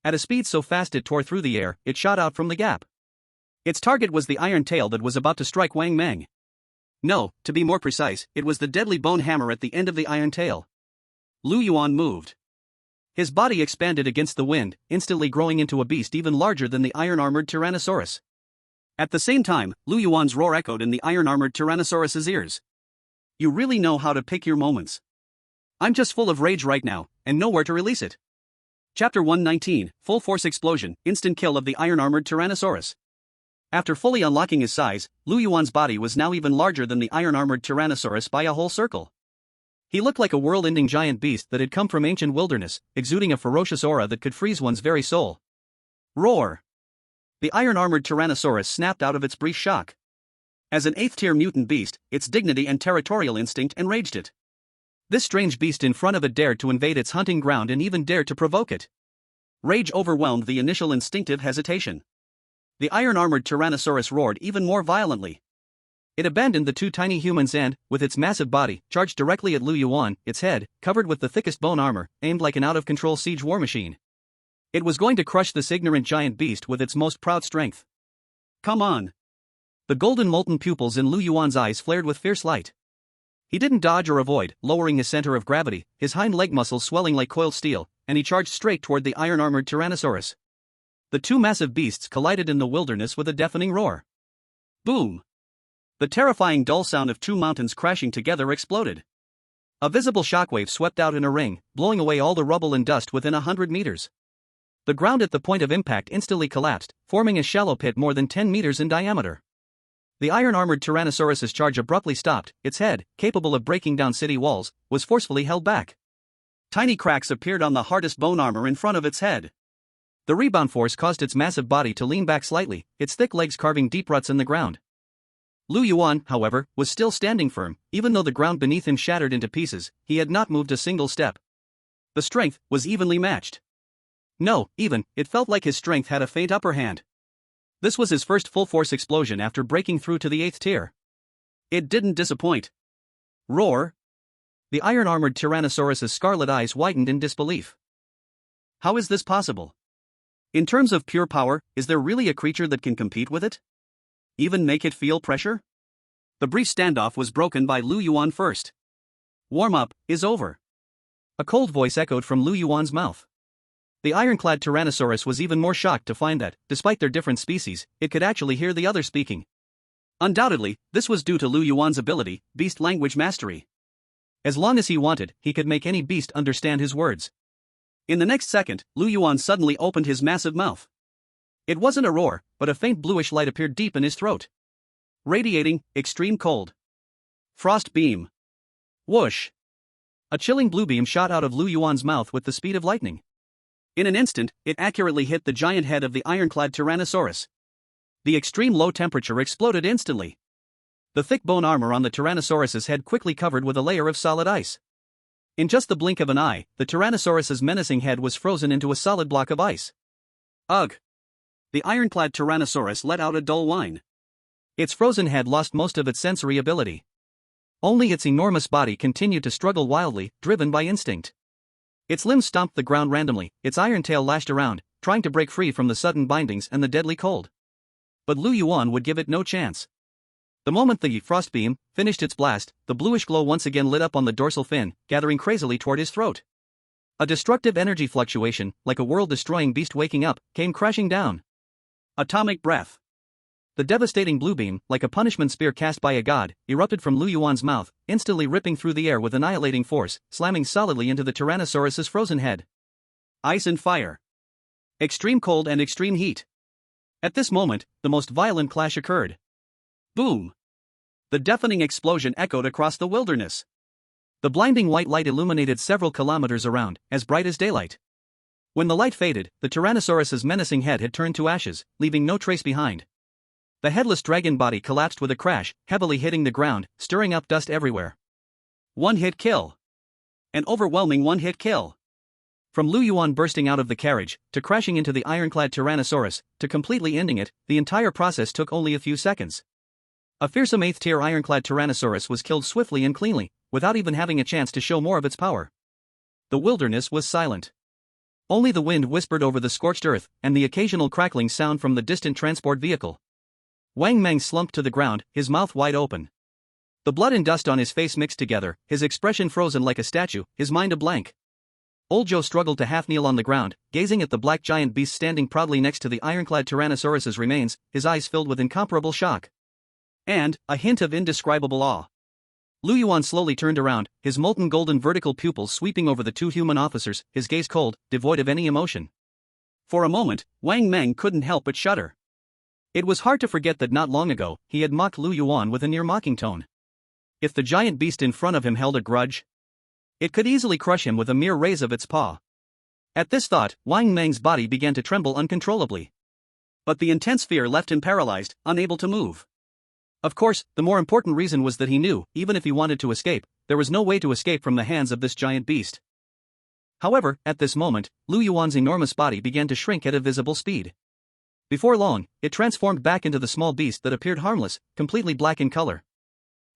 At a speed so fast it tore through the air, it shot out from the gap. Its target was the iron tail that was about to strike Wang Mang. No, to be more precise, it was the deadly bone hammer at the end of the iron tail. Lu Yuan moved. His body expanded against the wind, instantly growing into a beast even larger than the iron-armored Tyrannosaurus. At the same time, Lu Yuan's roar echoed in the iron-armored Tyrannosaurus's ears. You really know how to pick your moments. I'm just full of rage right now, and nowhere to release it. Chapter 119, Full Force Explosion, Instant Kill of the Iron-Armored Tyrannosaurus. After fully unlocking his size, Lu Yuan's body was now even larger than the iron-armored Tyrannosaurus by a whole circle. He looked like a world-ending giant beast that had come from ancient wilderness, exuding a ferocious aura that could freeze one's very soul. Roar! The iron-armored Tyrannosaurus snapped out of its brief shock. As an 8th-tier mutant beast, its dignity and territorial instinct enraged it. This strange beast in front of it dared to invade its hunting ground and even dared to provoke it. Rage overwhelmed the initial instinctive hesitation. The iron-armored Tyrannosaurus roared even more violently. It abandoned the two tiny humans and, with its massive body, charged directly at Lu Yuan, its head, covered with the thickest bone armor, aimed like an out-of-control siege war machine. It was going to crush this ignorant giant beast with its most proud strength. Come on! The golden molten pupils in Lu Yuan's eyes flared with fierce light. He didn't dodge or avoid, lowering his center of gravity, his hind leg muscles swelling like coiled steel, and he charged straight toward the iron-armored Tyrannosaurus. The two massive beasts collided in the wilderness with a deafening roar. Boom! The terrifying dull sound of two mountains crashing together exploded. A visible shockwave swept out in a ring, blowing away all the rubble and dust within 100 meters. The ground at the point of impact instantly collapsed, forming a shallow pit more than 10 meters in diameter. The iron-armored Tyrannosaurus's charge abruptly stopped, its head, capable of breaking down city walls, was forcefully held back. Tiny cracks appeared on the hardest bone armor in front of its head. The rebound force caused its massive body to lean back slightly, its thick legs carving deep ruts in the ground. Lu Yuan, however, was still standing firm, even though the ground beneath him shattered into pieces. He had not moved a single step. The strength was evenly matched. No, it felt like his strength had a faint upper hand. This was his first full-force explosion after breaking through to the 8th tier. It didn't disappoint. Roar! The iron-armored Tyrannosaurus's scarlet eyes widened in disbelief. How is this possible? In terms of pure power, is there really a creature that can compete with it? Even make it feel pressure? The brief standoff was broken by Lu Yuan first. Warm-up is over. A cold voice echoed from Lu Yuan's mouth. The ironclad Tyrannosaurus was even more shocked to find that, despite their different species, it could actually hear the other speaking. Undoubtedly, this was due to Lu Yuan's ability, beast language mastery. As long as he wanted, he could make any beast understand his words. In the next second, Lu Yuan suddenly opened his massive mouth. It wasn't a roar, but a faint bluish light appeared deep in his throat. Radiating, extreme cold. Frost beam. Whoosh! A chilling blue beam shot out of Lu Yuan's mouth with the speed of lightning. In an instant, it accurately hit the giant head of the ironclad Tyrannosaurus. The extreme low temperature exploded instantly. The thick bone armor on the Tyrannosaurus's head quickly covered with a layer of solid ice. In just the blink of an eye, the Tyrannosaurus's menacing head was frozen into a solid block of ice. Ugh! The ironclad Tyrannosaurus let out a dull whine. Its frozen head lost most of its sensory ability. Only its enormous body continued to struggle wildly, driven by instinct. Its limbs stomped the ground randomly, its iron tail lashed around, trying to break free from the sudden bindings and the deadly cold. But Lu Yuan would give it no chance. The moment the frost beam finished its blast, the bluish glow once again lit up on the dorsal fin, gathering crazily toward his throat. A destructive energy fluctuation, like a world-destroying beast waking up, came crashing down. Atomic breath. The devastating blue beam, like a punishment spear cast by a god, erupted from Lu Yuan's mouth, instantly ripping through the air with annihilating force, slamming solidly into the Tyrannosaurus's frozen head. Ice and fire. Extreme cold and extreme heat. At this moment, the most violent clash occurred. Boom! The deafening explosion echoed across the wilderness. The blinding white light illuminated several kilometers around, as bright as daylight. When the light faded, the Tyrannosaurus's menacing head had turned to ashes, leaving no trace behind. The headless dragon body collapsed with a crash, heavily hitting the ground, stirring up dust everywhere. One-hit kill. An overwhelming one-hit kill. From Lu Yuan bursting out of the carriage, to crashing into the ironclad Tyrannosaurus, to completely ending it, the entire process took only a few seconds. A fearsome 8th-tier ironclad Tyrannosaurus was killed swiftly and cleanly, without even having a chance to show more of its power. The wilderness was silent. Only the wind whispered over the scorched earth, and the occasional crackling sound from the distant transport vehicle. Wang Mang slumped to the ground, his mouth wide open. The blood and dust on his face mixed together, his expression frozen like a statue, his mind a blank. Old Joe struggled to half-kneel on the ground, gazing at the black giant beast standing proudly next to the ironclad Tyrannosaurus's remains, his eyes filled with incomparable shock. And a hint of indescribable awe. Lu Yuan slowly turned around, his molten golden vertical pupils sweeping over the two human officers, his gaze cold, devoid of any emotion. For a moment, Wang Mang couldn't help but shudder. It was hard to forget that not long ago, he had mocked Lu Yuan with a near-mocking tone. If the giant beast in front of him held a grudge, it could easily crush him with a mere raise of its paw. At this thought, Wang Mang's body began to tremble uncontrollably. But the intense fear left him paralyzed, unable to move. Of course, the more important reason was that he knew, even if he wanted to escape, there was no way to escape from the hands of this giant beast. However, at this moment, Lu Yuan's enormous body began to shrink at a visible speed. Before long, it transformed back into the small beast that appeared harmless, completely black in color.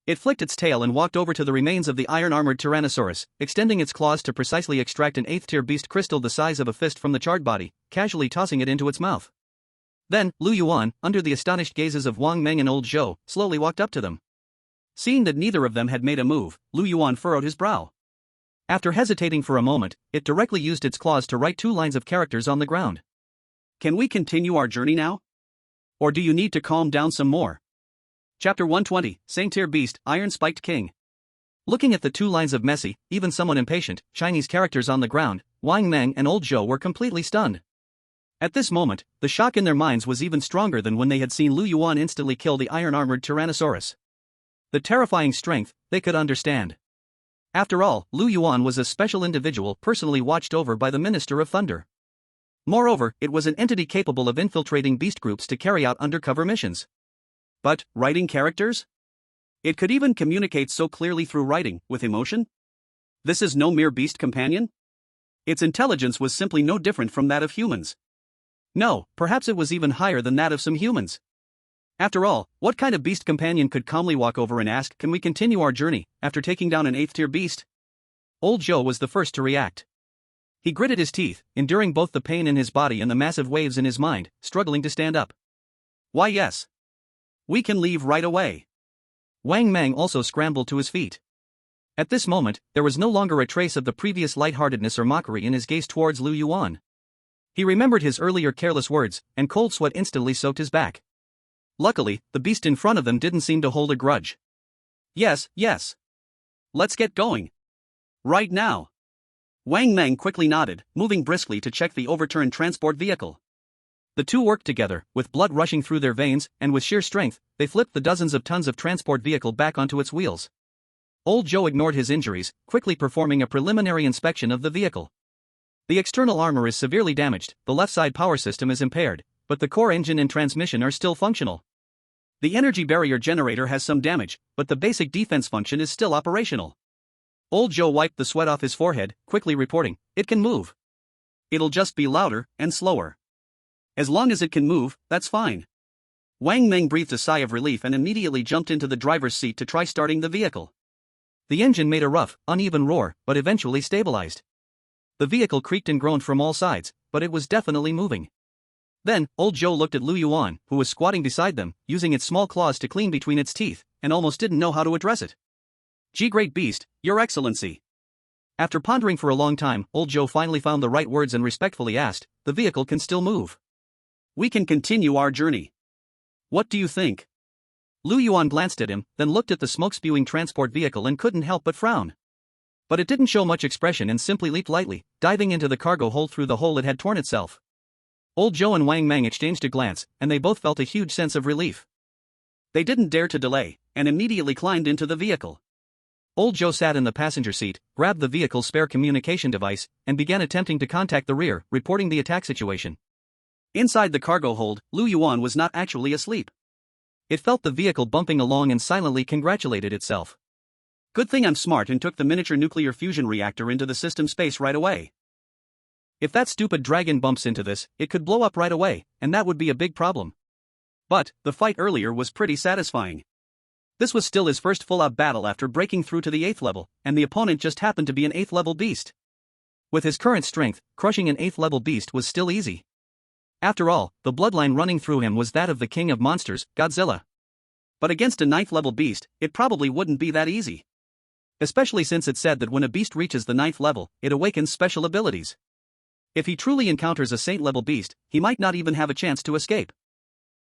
It flicked its tail and walked over to the remains of the iron-armored Tyrannosaurus, extending its claws to precisely extract an 8th-tier beast crystal the size of a fist from the charred body, casually tossing it into its mouth. Then, Lu Yuan, under the astonished gazes of Wang Meng and Old Zhou, slowly walked up to them. Seeing that neither of them had made a move, Lu Yuan furrowed his brow. After hesitating for a moment, it directly used its claws to write 2 lines of characters on the ground. Can we continue our journey now? Or do you need to calm down some more? Chapter 120, Same-Tier Beast, Iron-Spiked King. Looking at the 2 lines of messy, even somewhat impatient, Chinese characters on the ground, Wang Meng and Old Zhou were completely stunned. At this moment, the shock in their minds was even stronger than when they had seen Lu Yuan instantly kill the iron-armored Tyrannosaurus. The terrifying strength, they could understand. After all, Lu Yuan was a special individual personally watched over by the Minister of Thunder. Moreover, it was an entity capable of infiltrating beast groups to carry out undercover missions. But, writing characters? It could even communicate so clearly through writing, with emotion? This is no mere beast companion? Its intelligence was simply no different from that of humans. No, perhaps it was even higher than that of some humans. After all, what kind of beast companion could calmly walk over and ask, "Can we continue our journey," after taking down an 8th-tier beast? Old Zhou was the first to react. He gritted his teeth, enduring both the pain in his body and the massive waves in his mind, struggling to stand up. Why yes. We can leave right away. Wang Mang also scrambled to his feet. At this moment, there was no longer a trace of the previous lightheartedness or mockery in his gaze towards Lu Yuan. He remembered his earlier careless words, and cold sweat instantly soaked his back. Luckily, the beast in front of them didn't seem to hold a grudge. Yes. Let's get going. Right now. Wang Mang quickly nodded, moving briskly to check the overturned transport vehicle. The two worked together, with blood rushing through their veins, and with sheer strength, they flipped the dozens of tons of transport vehicle back onto its wheels. Old Zhou ignored his injuries, quickly performing a preliminary inspection of the vehicle. The external armor is severely damaged, the left side power system is impaired, but the core engine and transmission are still functional. The energy barrier generator has some damage, but the basic defense function is still operational. Old Zhou wiped the sweat off his forehead, quickly reporting, "It can move. It'll just be louder and slower. As long as it can move, that's fine." Wang Meng breathed a sigh of relief and immediately jumped into the driver's seat to try starting the vehicle. The engine made a rough, uneven roar, but eventually stabilized. The vehicle creaked and groaned from all sides, but it was definitely moving. Then, Old Zhou looked at Lu Yuan, who was squatting beside them, using its small claws to clean between its teeth, and almost didn't know how to address it. "Great beast, Your Excellency." After pondering for a long time, Old Zhou finally found the right words and respectfully asked, "The vehicle can still move. We can continue our journey. What do you think?" Lu Yuan glanced at him, then looked at the smoke-spewing transport vehicle and couldn't help but frown. But it didn't show much expression and simply leaped lightly, diving into the cargo hold through the hole it had torn itself. Old Zhou and Wang Mang exchanged a glance, and they both felt a huge sense of relief. They didn't dare to delay, and immediately climbed into the vehicle. Old Joe sat in the passenger seat, grabbed the vehicle's spare communication device, and began attempting to contact the rear, reporting the attack situation. Inside the cargo hold, Lu Yuan was not actually asleep. It felt the vehicle bumping along and silently congratulated itself. Good thing I'm smart and took the miniature nuclear fusion reactor into the system space right away. If that stupid dragon bumps into this, it could blow up right away, and that would be a big problem. But, the fight earlier was pretty satisfying. This was still his first full-out battle after breaking through to the 8th level, and the opponent just happened to be an 8th level beast. With his current strength, crushing an 8th level beast was still easy. After all, the bloodline running through him was that of the king of monsters, Godzilla. But against a 9th level beast, it probably wouldn't be that easy. Especially since it said that when a beast reaches the 9th level, it awakens special abilities. If he truly encounters a saint-level beast, he might not even have a chance to escape.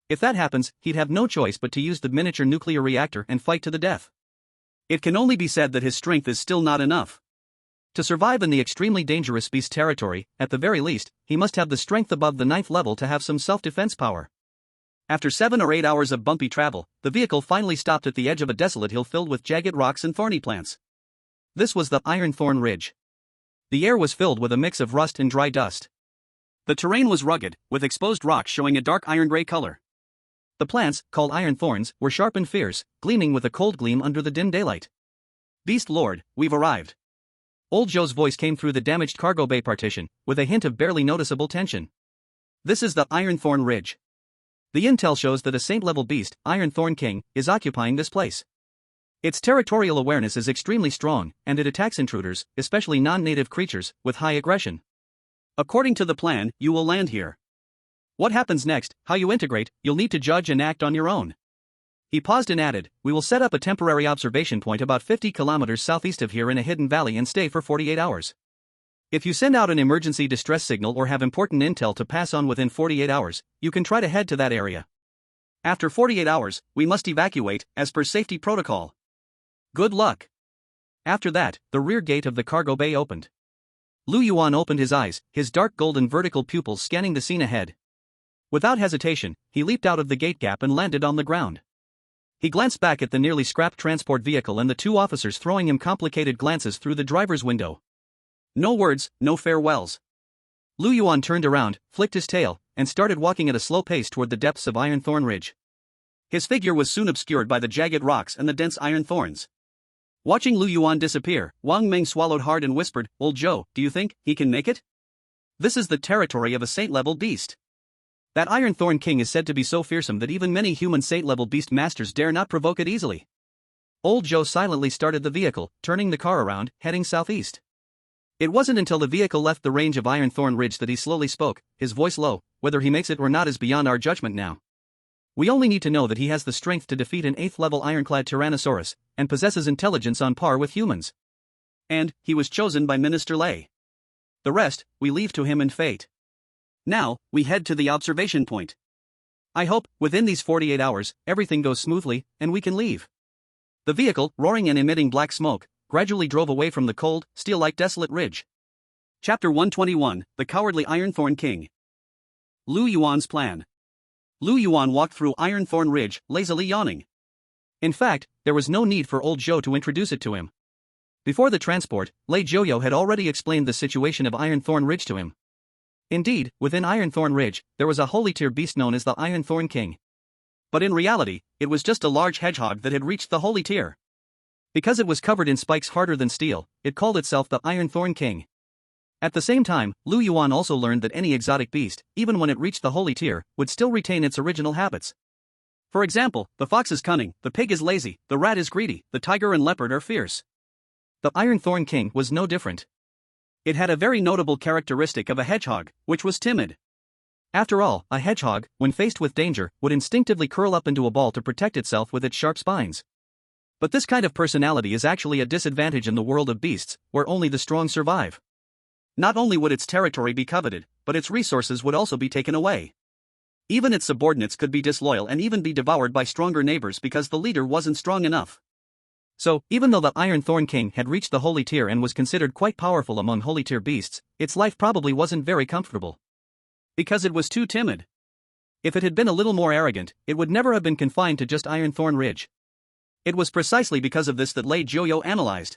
If that happens, he'd have no choice but to use the miniature nuclear reactor and fight to the death. It can only be said that his strength is still not enough. To survive in the extremely dangerous beast territory, at the very least, he must have the strength above the 9th level to have some self-defense power. After 7 or 8 hours of bumpy travel, the vehicle finally stopped at the edge of a desolate hill filled with jagged rocks and thorny plants. This was the Iron Thorn Ridge. The air was filled with a mix of rust and dry dust. The terrain was rugged, with exposed rocks showing a dark iron-gray color. The plants, called iron thorns, were sharp and fierce, gleaming with a cold gleam under the dim daylight. Beast Lord, we've arrived. Old Joe's voice came through the damaged cargo bay partition, with a hint of barely noticeable tension. This is the Iron Thorn Ridge. The intel shows that a saint-level beast, Iron Thorn King, is occupying this place. Its territorial awareness is extremely strong, and it attacks intruders, especially non-native creatures, with high aggression. According to the plan, you will land here. What happens next, how you integrate, you'll need to judge and act on your own. He paused and added, we will set up a temporary observation point about 50 kilometers southeast of here in a hidden valley and stay for 48 hours. If you send out an emergency distress signal or have important intel to pass on within 48 hours, you can try to head to that area. After 48 hours, we must evacuate, as per safety protocol. Good luck. After that, the rear gate of the cargo bay opened. Lu Yuan opened his eyes, his dark golden vertical pupils scanning the scene ahead. Without hesitation, he leaped out of the gate gap and landed on the ground. He glanced back at the nearly scrapped transport vehicle and the two officers throwing him complicated glances through the driver's window. No words, no farewells. Lu Yuan turned around, flicked his tail, and started walking at a slow pace toward the depths of Iron Thorn Ridge. His figure was soon obscured by the jagged rocks and the dense iron thorns. Watching Lu Yuan disappear, Wang Ming swallowed hard and whispered, Old Joe, do you think he can make it? This is the territory of a saint-level beast. That Iron Thorn King is said to be so fearsome that even many human saint-level beast masters dare not provoke it easily. Old Joe silently started the vehicle, turning the car around, heading southeast. It wasn't until the vehicle left the range of Iron Thorn Ridge that he slowly spoke, his voice low. Whether he makes it or not is beyond our judgment now. We only need to know that he has the strength to defeat an 8th-level ironclad Tyrannosaurus, and possesses intelligence on par with humans. And, he was chosen by Minister Lei. The rest, we leave to him and fate. Now, we head to the observation point. I hope, within these 48 hours, everything goes smoothly, and we can leave. The vehicle, roaring and emitting black smoke, gradually drove away from the cold, steel-like desolate ridge. Chapter 121, The Cowardly Iron Thorn King. Lu Yuan's plan. Lu Yuan walked through Iron Thorn Ridge, lazily yawning. In fact, there was no need for Old Joe to introduce it to him. Before the transport, Lei Joyo had already explained the situation of Iron Thorn Ridge to him. Indeed, within Iron Thorn Ridge, there was a holy tier beast known as the Iron Thorn King. But in reality, it was just a large hedgehog that had reached the holy tier. Because it was covered in spikes harder than steel, it called itself the Iron Thorn King. At the same time, Lu Yuan also learned that any exotic beast, even when it reached the holy tier, would still retain its original habits. For example, the fox is cunning, the pig is lazy, the rat is greedy, the tiger and leopard are fierce. The Iron Thorn King was no different. It had a very notable characteristic of a hedgehog, which was timid. After all, a hedgehog, when faced with danger, would instinctively curl up into a ball to protect itself with its sharp spines. But this kind of personality is actually a disadvantage in the world of beasts, where only the strong survive. Not only would its territory be coveted, but its resources would also be taken away. Even its subordinates could be disloyal and even be devoured by stronger neighbors because the leader wasn't strong enough. So, even though the Iron Thorn King had reached the holy tier and was considered quite powerful among holy tier beasts, its life probably wasn't very comfortable. Because it was too timid. If it had been a little more arrogant, it would never have been confined to just Iron Thorn Ridge. It was precisely because of this that Lei Jiuyou analyzed.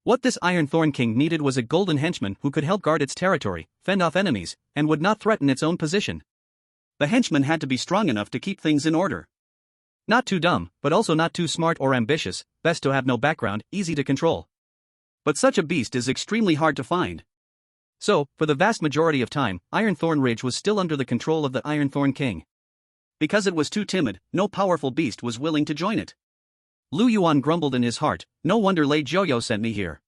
What this Iron Thorn King needed was a golden henchman who could help guard its territory, fend off enemies, and would not threaten its own position. The henchman had to be strong enough to keep things in order. Not too dumb, but also not too smart or ambitious, best to have no background, easy to control. But such a beast is extremely hard to find. So, for the vast majority of time, Iron Thorn Ridge was still under the control of the Iron Thorn King. Because it was too timid, no powerful beast was willing to join it. Lu Yuan grumbled in his heart, no wonder Lei Jiuyou sent me here.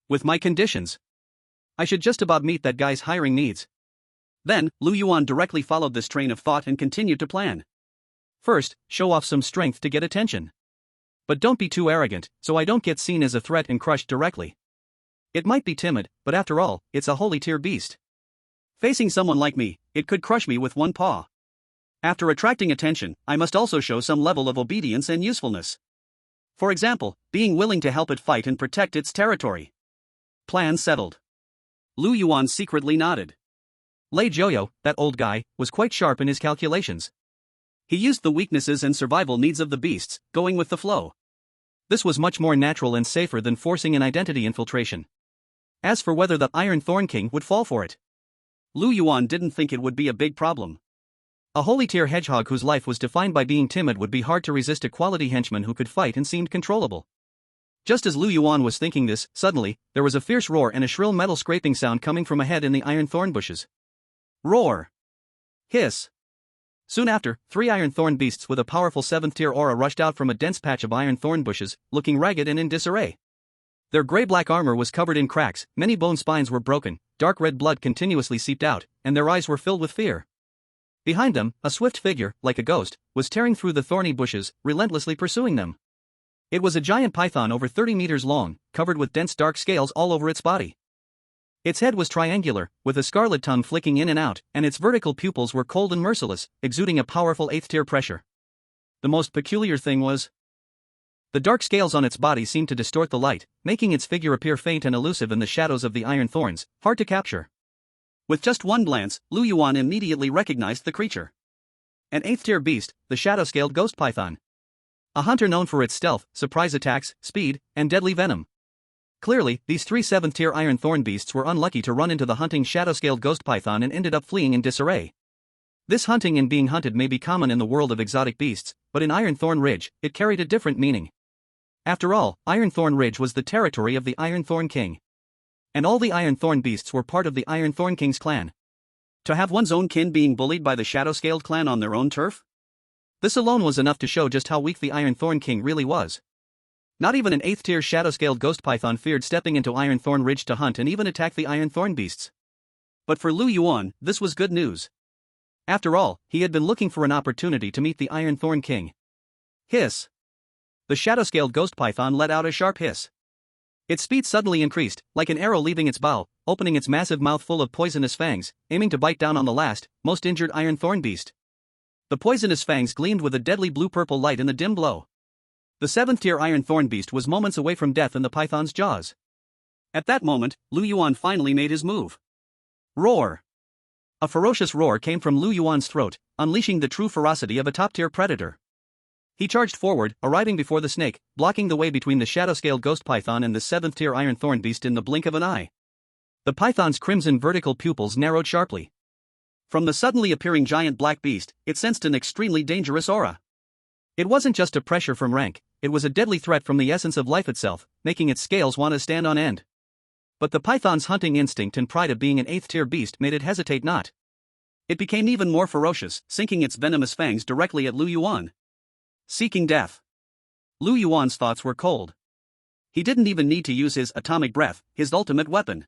With my conditions, I should just about meet that guy's hiring needs. Then, Lu Yuan directly followed this train of thought and continued to plan. First, show off some strength to get attention. But don't be too arrogant, so I don't get seen as a threat and crushed directly. It might be timid, but after all, it's a holy tier beast. Facing someone like me, it could crush me with one paw. After attracting attention, I must also show some level of obedience and usefulness. For example, being willing to help it fight and protect its territory. Plan settled. Lu Yuan secretly nodded. Lei Jiuyou, that old guy, was quite sharp in his calculations. He used the weaknesses and survival needs of the beasts, going with the flow. This was much more natural and safer than forcing an identity infiltration. As for whether the Iron Thorn King would fall for it, Lu Yuan didn't think it would be a big problem. A holy tier hedgehog whose life was defined by being timid would be hard to resist a quality henchman who could fight and seemed controllable. Just as Lu Yuan was thinking this, suddenly, there was a fierce roar and a shrill metal scraping sound coming from ahead in the iron thorn bushes. Roar! Hiss! Soon after, 3 iron thorn beasts with a powerful 7th tier aura rushed out from a dense patch of iron thorn bushes, looking ragged and in disarray. Their gray-black armor was covered in cracks, many bone spines were broken, dark red blood continuously seeped out, and their eyes were filled with fear. Behind them, a swift figure, like a ghost, was tearing through the thorny bushes, relentlessly pursuing them. It was a giant python over 30 meters long, covered with dense dark scales all over its body. Its head was triangular, with a scarlet tongue flicking in and out, and its vertical pupils were cold and merciless, exuding a powerful 8th tier pressure. The most peculiar thing was, the dark scales on its body seemed to distort the light, making its figure appear faint and elusive in the shadows of the iron thorns, hard to capture. With just one glance, Lu Yuan immediately recognized the creature. An 8th tier beast, the shadow-scaled ghost python. A hunter known for its stealth, surprise attacks, speed, and deadly venom. Clearly, these 3 7th tier iron thorn beasts were unlucky to run into the hunting shadow-scaled ghost python and ended up fleeing in disarray. This hunting and being hunted may be common in the world of exotic beasts, but in Iron Thorn Ridge, it carried a different meaning. After all, Iron Thorn Ridge was the territory of the Iron Thorn King. And all the Iron Thorn beasts were part of the Iron Thorn King's clan. To have one's own kin being bullied by the Shadow-Scaled clan on their own turf? This alone was enough to show just how weak the Iron Thorn King really was. Not even an 8th tier Shadow-Scaled ghost python feared stepping into Iron Thorn Ridge to hunt and even attack the Iron Thorn beasts. But for Lu Yuan, this was good news. After all, he had been looking for an opportunity to meet the Iron Thorn King. Hiss! The Shadow-Scaled ghost python let out a sharp hiss. Its speed suddenly increased, like an arrow leaving its bow, opening its massive mouth full of poisonous fangs, aiming to bite down on the last, most injured iron thorn beast. The poisonous fangs gleamed with a deadly blue-purple light in the dim glow. The 7th tier iron thorn beast was moments away from death in the python's jaws. At that moment, Lu Yuan finally made his move. Roar! A ferocious roar came from Lu Yuan's throat, unleashing the true ferocity of a top-tier predator. He charged forward, arriving before the snake, blocking the way between the shadow-scaled ghost python and the 7th tier iron thorn beast in the blink of an eye. The python's crimson vertical pupils narrowed sharply. From the suddenly appearing giant black beast, it sensed an extremely dangerous aura. It wasn't just a pressure from rank, it was a deadly threat from the essence of life itself, making its scales want to stand on end. But the python's hunting instinct and pride of being an 8th tier beast made it hesitate not. It became even more ferocious, sinking its venomous fangs directly at Lu Yuan. Seeking death. Lu Yuan's thoughts were cold. He didn't even need to use his atomic breath, his ultimate weapon.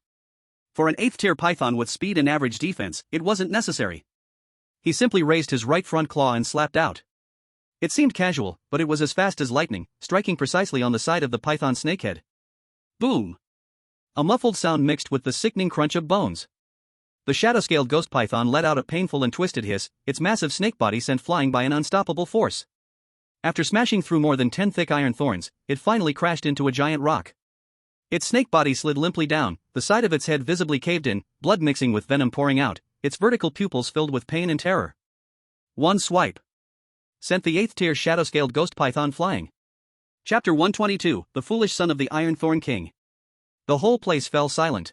For an 8th tier python with speed and average defense, it wasn't necessary. He simply raised his right front claw and slapped out. It seemed casual, but it was as fast as lightning, striking precisely on the side of the python's snakehead. Boom! A muffled sound mixed with the sickening crunch of bones. The shadow-scaled ghost python let out a painful and twisted hiss, its massive snake body sent flying by an unstoppable force. After smashing through more than 10 thick iron thorns, it finally crashed into a giant rock. Its snake body slid limply down, the side of its head visibly caved in, blood mixing with venom pouring out, its vertical pupils filled with pain and terror. One swipe sent the 8th tier shadow-scaled ghost python flying. Chapter 122, The Foolish Son of the Iron Thorn King. The whole place fell silent.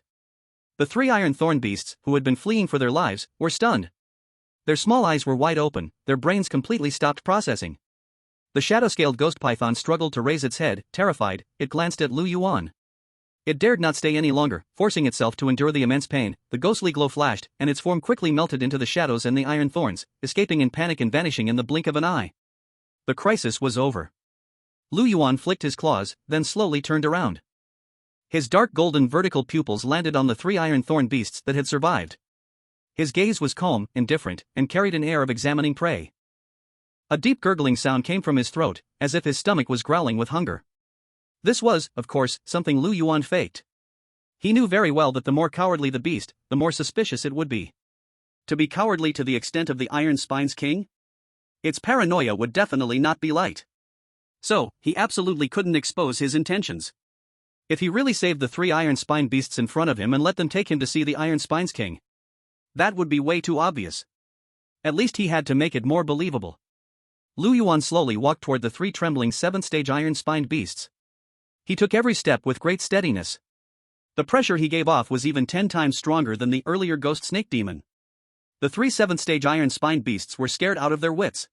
The three iron thorn beasts, who had been fleeing for their lives, were stunned. Their small eyes were wide open, their brains completely stopped processing. The shadow-scaled ghost python struggled to raise its head, terrified. It glanced at Lu Yuan. It dared not stay any longer, forcing itself to endure the immense pain. The ghostly glow flashed, and its form quickly melted into the shadows and the iron thorns, escaping in panic and vanishing in the blink of an eye. The crisis was over. Lu Yuan flicked his claws, then slowly turned around. His dark golden vertical pupils landed on the three iron thorn beasts that had survived. His gaze was calm, indifferent, and carried an air of examining prey. A deep gurgling sound came from his throat, as if his stomach was growling with hunger. This was, of course, something Lu Yuan faked. He knew very well that the more cowardly the beast, the more suspicious it would be. To be cowardly to the extent of the Iron Spine's king? Its paranoia would definitely not be light. So, he absolutely couldn't expose his intentions. If he really saved the three Iron Spine beasts in front of him and let them take him to see the Iron Spine's king, that would be way too obvious. At least he had to make it more believable. Lu Yuan slowly walked toward the three trembling seventh-stage iron-spined beasts. He took every step with great steadiness. The pressure he gave off was even 10 times stronger than the earlier ghost snake demon. The three seventh-stage iron-spined beasts were scared out of their wits.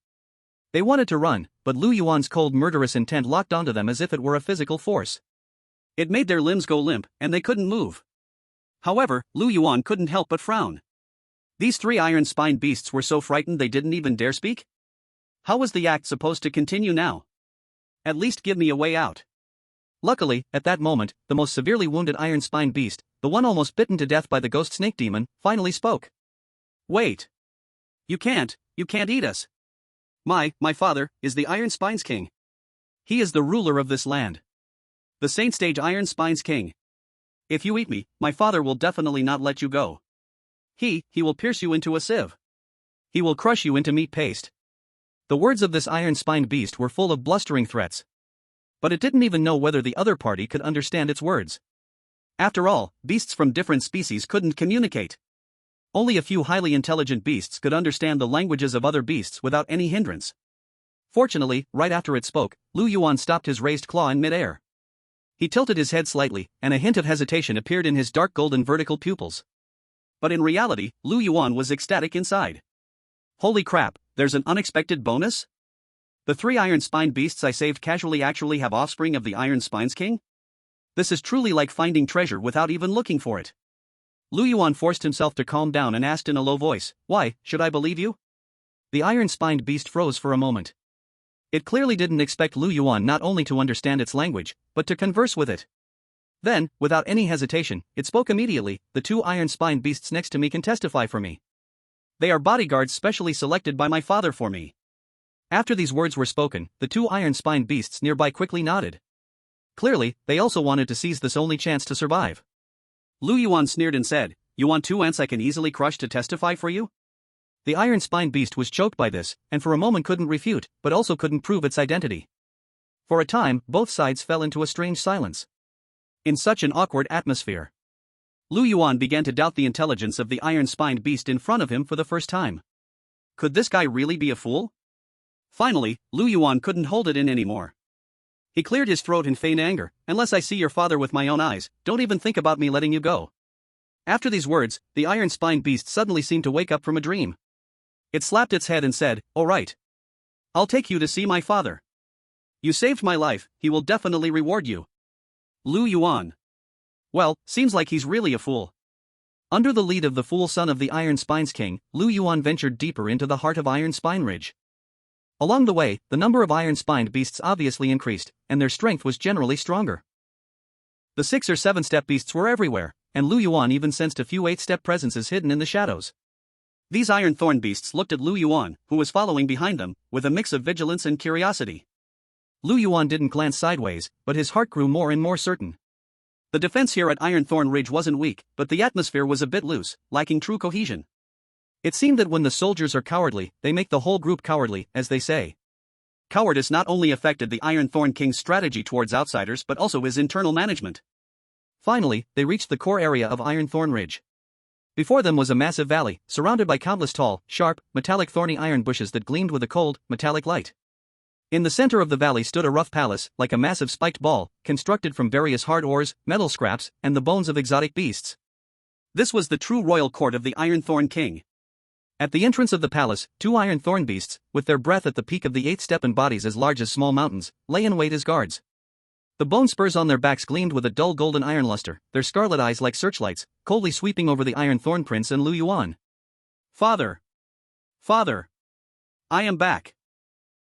They wanted to run, but Lu Yuan's cold murderous intent locked onto them as if it were a physical force. It made their limbs go limp, and they couldn't move. However, Lu Yuan couldn't help but frown. These three iron-spined beasts were so frightened they didn't even dare speak? How was the act supposed to continue now? At least give me a way out. Luckily, at that moment, the most severely wounded iron-spined beast, the one almost bitten to death by the ghost snake demon, finally spoke. Wait. You can't eat us. My father, is the Iron Spine's king. He is the ruler of this land. The Saint Stage Iron Spine's king. If you eat me, my father will definitely not let you go. He will pierce you into a sieve. He will crush you into meat paste. The words of this iron-spined beast were full of blustering threats. But it didn't even know whether the other party could understand its words. After all, beasts from different species couldn't communicate. Only a few highly intelligent beasts could understand the languages of other beasts without any hindrance. Fortunately, right after it spoke, Lu Yuan stopped his raised claw in midair. He tilted his head slightly, and a hint of hesitation appeared in his dark golden vertical pupils. But in reality, Lu Yuan was ecstatic inside. Holy crap, there's an unexpected bonus? The three iron-spined beasts I saved casually actually have offspring of the Iron Spine's king? This is truly like finding treasure without even looking for it. Lu Yuan forced himself to calm down and asked in a low voice, "Why, should I believe you?" The iron-spined beast froze for a moment. It clearly didn't expect Lu Yuan not only to understand its language, but to converse with it. Then, without any hesitation, it spoke immediately. "The two iron-spined beasts next to me can testify for me. They are bodyguards specially selected by my father for me." After these words were spoken, the two iron-spined beasts nearby quickly nodded. Clearly, they also wanted to seize this only chance to survive. Lu Yuan sneered and said, "You want two ants I can easily crush to testify for you?" The iron-spined beast was choked by this, and for a moment couldn't refute, but also couldn't prove its identity. For a time, both sides fell into a strange silence. In such an awkward atmosphere, Lu Yuan began to doubt the intelligence of the iron-spined beast in front of him for the first time. Could this guy really be a fool? Finally, Lu Yuan couldn't hold it in anymore. He cleared his throat in feigned anger. "Unless I see your father with my own eyes, don't even think about me letting you go." After these words, the iron-spined beast suddenly seemed to wake up from a dream. It slapped its head and said, "All right. I'll take you to see my father. You saved my life, he will definitely reward you." Lu Yuan. Well, seems like he's really a fool. Under the lead of the fool son of the Iron Spine's king, Lu Yuan ventured deeper into the heart of Iron Spine Ridge. Along the way, the number of iron-spined beasts obviously increased, and their strength was generally stronger. The 6 or 7-step beasts were everywhere, and Lu Yuan even sensed a few 8-step presences hidden in the shadows. These iron thorn beasts looked at Lu Yuan, who was following behind them, with a mix of vigilance and curiosity. Lu Yuan didn't glance sideways, but his heart grew more and more certain. The defense here at Iron Thorn Ridge wasn't weak, but the atmosphere was a bit loose, lacking true cohesion. It seemed that when the soldiers are cowardly, they make the whole group cowardly, as they say. Cowardice not only affected the Iron Thorn King's strategy towards outsiders but also his internal management. Finally, they reached the core area of Iron Thorn Ridge. Before them was a massive valley, surrounded by countless tall, sharp, metallic thorny iron bushes that gleamed with a cold, metallic light. In the center of the valley stood a rough palace, like a massive spiked ball, constructed from various hard ores, metal scraps, and the bones of exotic beasts. This was the true royal court of the Iron Thorn King. At the entrance of the palace, 2 iron thorn beasts, with their breath at the peak of the 8th step and bodies as large as small mountains, lay in wait as guards. The bone spurs on their backs gleamed with a dull golden iron luster, their scarlet eyes like searchlights, coldly sweeping over the Iron Thorn Prince and Lu Yuan. Father! Father! I am back!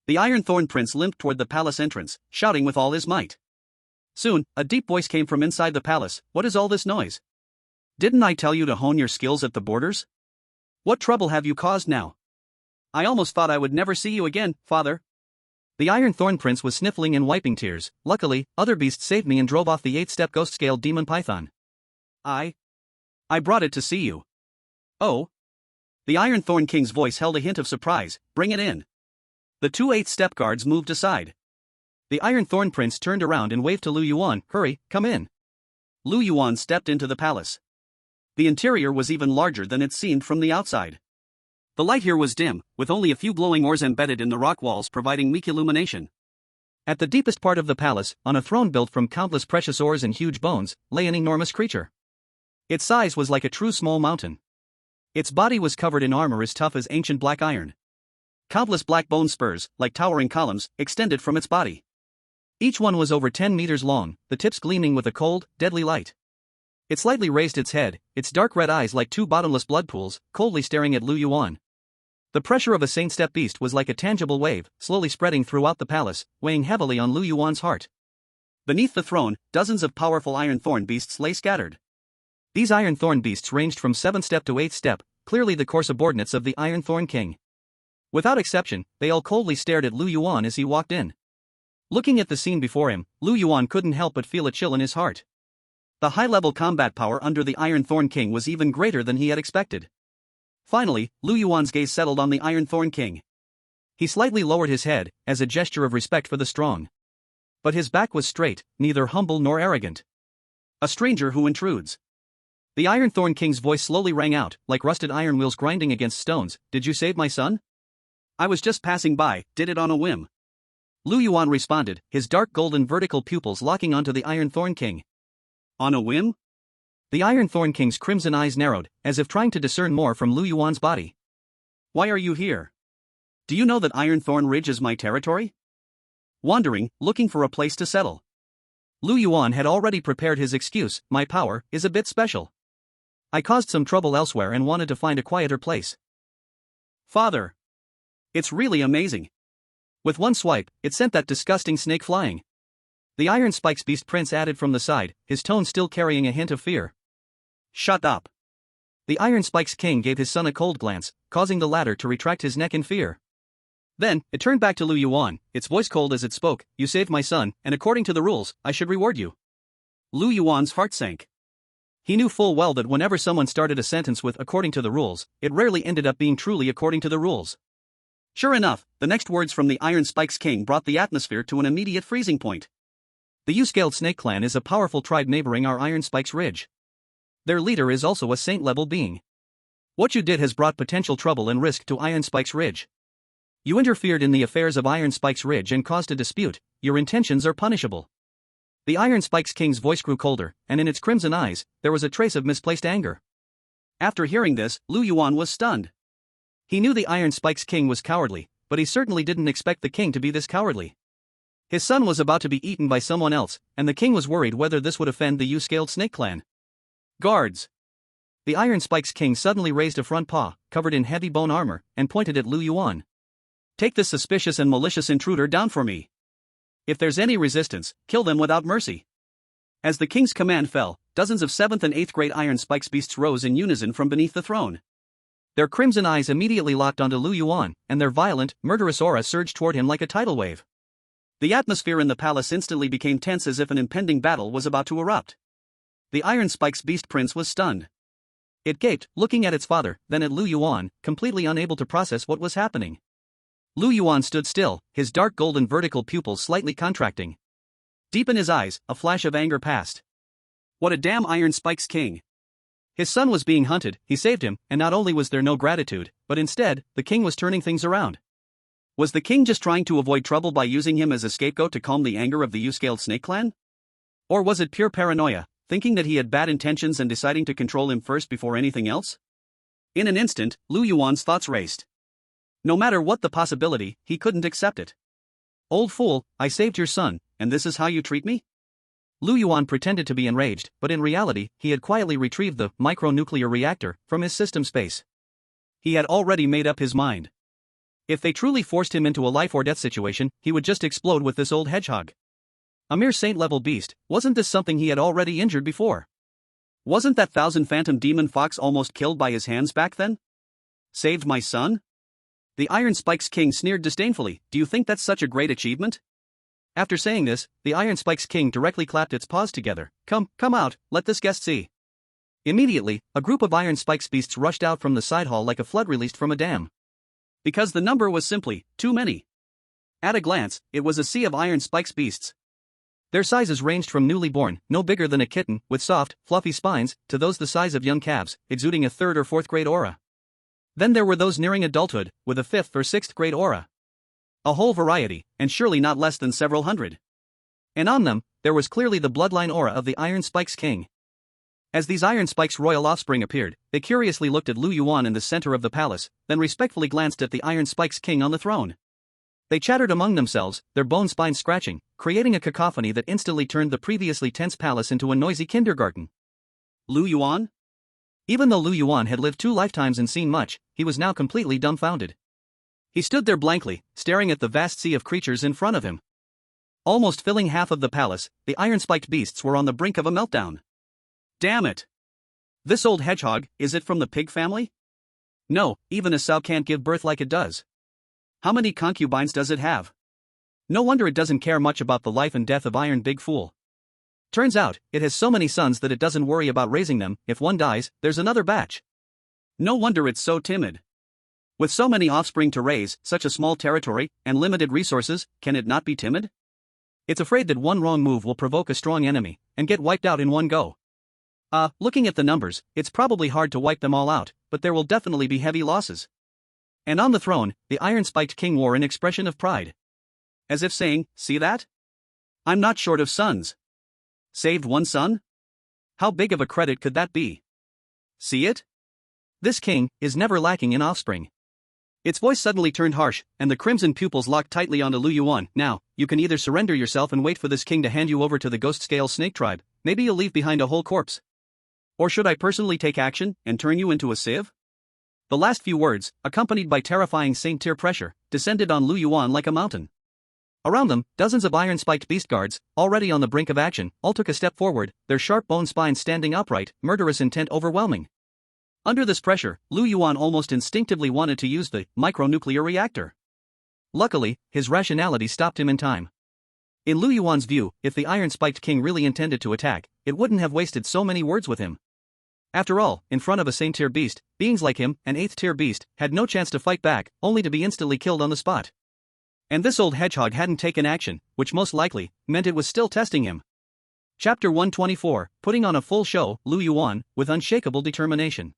The Iron Thorn Prince limped toward the palace entrance, shouting with all his might. Soon, a deep voice came from inside the palace. What is all this noise? Didn't I tell you to hone your skills at the borders? What trouble have you caused now? I almost thought I would never see you again, father. The Iron Thorn Prince was sniffling and wiping tears. Luckily, other beasts saved me and drove off the 8th-step ghost-scaled demon python. I brought it to see you. Oh? The Iron Thorn King's voice held a hint of surprise. Bring it in. The 2 8th-step guards moved aside. The Iron Thorn Prince turned around and waved to Lu Yuan. Hurry, come in. Lu Yuan stepped into the palace. The interior was even larger than it seemed from the outside. The light here was dim, with only a few glowing ores embedded in the rock walls providing weak illumination. At the deepest part of the palace, on a throne built from countless precious ores and huge bones, lay an enormous creature. Its size was like a true small mountain. Its body was covered in armor as tough as ancient black iron. Countless black bone spurs, like towering columns, extended from its body. Each one was over 10 meters long, the tips gleaming with a cold, deadly light. It slightly raised its head, its dark red eyes like 2 bottomless blood pools, coldly staring at Lu Yuan. The pressure of a saint-step beast was like a tangible wave, slowly spreading throughout the palace, weighing heavily on Lu Yuan's heart. Beneath the throne, dozens of powerful iron thorn beasts lay scattered. These iron thorn beasts ranged from 7th step to 8th step, clearly the core subordinates of the Iron Thorn King. Without exception, they all coldly stared at Lu Yuan as he walked in. Looking at the scene before him, Lu Yuan couldn't help but feel a chill in his heart. The high-level combat power under the Iron Thorn King was even greater than he had expected. Finally, Lu Yuan's gaze settled on the Iron Thorn King. He slightly lowered his head, as a gesture of respect for the strong. But his back was straight, neither humble nor arrogant. A stranger who intrudes. The Iron Thorn King's voice slowly rang out, like rusted iron wheels grinding against stones. Did you save my son? I was just passing by, did it on a whim. Lu Yuan responded, his dark golden vertical pupils locking onto the Iron Thorn King. On a whim? The Iron Thorn King's crimson eyes narrowed, as if trying to discern more from Lu Yuan's body. Why are you here? Do you know that Iron Thorn Ridge is my territory? Wandering, looking for a place to settle. Lu Yuan had already prepared his excuse. My power is a bit special. I caused some trouble elsewhere and wanted to find a quieter place. Father! It's really amazing. With one swipe, it sent that disgusting snake flying. The Iron Spikes Beast Prince added from the side, his tone still carrying a hint of fear. Shut up. The Iron Spikes King gave his son a cold glance, causing the latter to retract his neck in fear. Then, it turned back to Lu Yuan, its voice cold as it spoke. You saved my son, and according to the rules, I should reward you. Lu Yuan's heart sank. He knew full well that whenever someone started a sentence with according to the rules, it rarely ended up being truly according to the rules. Sure enough, the next words from the Iron Spikes King brought the atmosphere to an immediate freezing point. The U-scaled Snake Clan is a powerful tribe neighboring our Iron Spikes Ridge. Their leader is also a saint-level being. What you did has brought potential trouble and risk to Iron Spikes Ridge. You interfered in the affairs of Iron Spikes Ridge and caused a dispute. Your intentions are punishable. The Iron Spikes King's voice grew colder, and in its crimson eyes, there was a trace of misplaced anger. After hearing this, Lu Yuan was stunned. He knew the Iron Spikes King was cowardly, but he certainly didn't expect the king to be this cowardly. His son was about to be eaten by someone else, and the king was worried whether this would offend the U-scaled Snake Clan. Guards! The Iron Spikes King suddenly raised a front paw, covered in heavy bone armor, and pointed at Lu Yuan. Take this suspicious and malicious intruder down for me. If there's any resistance, kill them without mercy. As the king's command fell, dozens of 7th and 8th grade Iron Spikes beasts rose in unison from beneath the throne. Their crimson eyes immediately locked onto Lu Yuan, and their violent, murderous aura surged toward him like a tidal wave. The atmosphere in the palace instantly became tense as if an impending battle was about to erupt. The Iron Spikes Beast Prince was stunned. It gaped, looking at its father, then at Lu Yuan, completely unable to process what was happening. Lu Yuan stood still, his dark golden vertical pupils slightly contracting. Deep in his eyes, a flash of anger passed. What a damn Iron Spikes King! His son was being hunted, he saved him, and not only was there no gratitude, but instead, the king was turning things around. Was the king just trying to avoid trouble by using him as a scapegoat to calm the anger of the U-scaled snake clan? Or was it pure paranoia, thinking that he had bad intentions and deciding to control him first before anything else? In an instant, Lu Yuan's thoughts raced. No matter what the possibility, he couldn't accept it. Old fool, I saved your son, and this is how you treat me? Lu Yuan pretended to be enraged, but in reality, he had quietly retrieved the micronuclear reactor from his system space. He had already made up his mind. If they truly forced him into a life-or-death situation, he would just explode with this old hedgehog. A mere saint-level beast, wasn't this something he had already injured before? Wasn't that 1,000 phantom demon fox almost killed by his hands back then? Saved my son? The Iron Spikes King sneered disdainfully. Do you think that's such a great achievement? After saying this, the Iron Spikes King directly clapped its paws together. Come out, let this guest see. Immediately, a group of Iron Spikes beasts rushed out from the side hall like a flood released from a dam. Because the number was simply too many. At a glance, it was a sea of Iron Spikes beasts. Their sizes ranged from newly born, no bigger than a kitten, with soft, fluffy spines, to those the size of young calves, exuding a 3rd or 4th grade aura. Then there were those nearing adulthood, with a 5th or 6th grade aura. A whole variety, and surely not less than several hundred. And on them, there was clearly the bloodline aura of the Iron Spikes King. As these Iron Spikes' royal offspring appeared, they curiously looked at Lu Yuan in the center of the palace, then respectfully glanced at the Iron Spikes King on the throne. They chattered among themselves, their bone spines scratching, creating a cacophony that instantly turned the previously tense palace into a noisy kindergarten. Lu Yuan? Even though Lu Yuan had lived 2 lifetimes and seen much, he was now completely dumbfounded. He stood there blankly, staring at the vast sea of creatures in front of him. Almost filling half of the palace, the iron-spiked beasts were on the brink of a meltdown. Damn it! This old hedgehog, is it from the pig family? No, even a sow can't give birth like it does. How many concubines does it have? No wonder it doesn't care much about the life and death of Iron Big Fool. Turns out, it has so many sons that it doesn't worry about raising them. If one dies, there's another batch. No wonder it's so timid. With so many offspring to raise, such a small territory, and limited resources, can it not be timid? It's afraid that one wrong move will provoke a strong enemy, and get wiped out in one go. Looking at the numbers, it's probably hard to wipe them all out, but there will definitely be heavy losses. And on the throne, the iron-spiked king wore an expression of pride. As if saying, see that? I'm not short of sons. Saved one son? How big of a credit could that be? See it? This king is never lacking in offspring. Its voice suddenly turned harsh, and the crimson pupils locked tightly onto Lu Yuan. Now, you can either surrender yourself and wait for this king to hand you over to the ghost-scale snake tribe, maybe you'll leave behind a whole corpse. Or should I personally take action, and turn you into a sieve? The last few words, accompanied by terrifying Saint-tier pressure, descended on Lu Yuan like a mountain. Around them, dozens of iron-spiked beast guards, already on the brink of action, all took a step forward, their sharp bone spines standing upright, murderous intent overwhelming. Under this pressure, Lu Yuan almost instinctively wanted to use the micronuclear reactor. Luckily, his rationality stopped him in time. In Lu Yuan's view, if the iron-spiked king really intended to attack, it wouldn't have wasted so many words with him. After all, in front of a Saint-tier beast, beings like him, an 8th-tier beast, had no chance to fight back, only to be instantly killed on the spot. And this old hedgehog hadn't taken action, which most likely meant it was still testing him. Chapter 124, putting on a full show, Lu Yuan, with unshakable determination.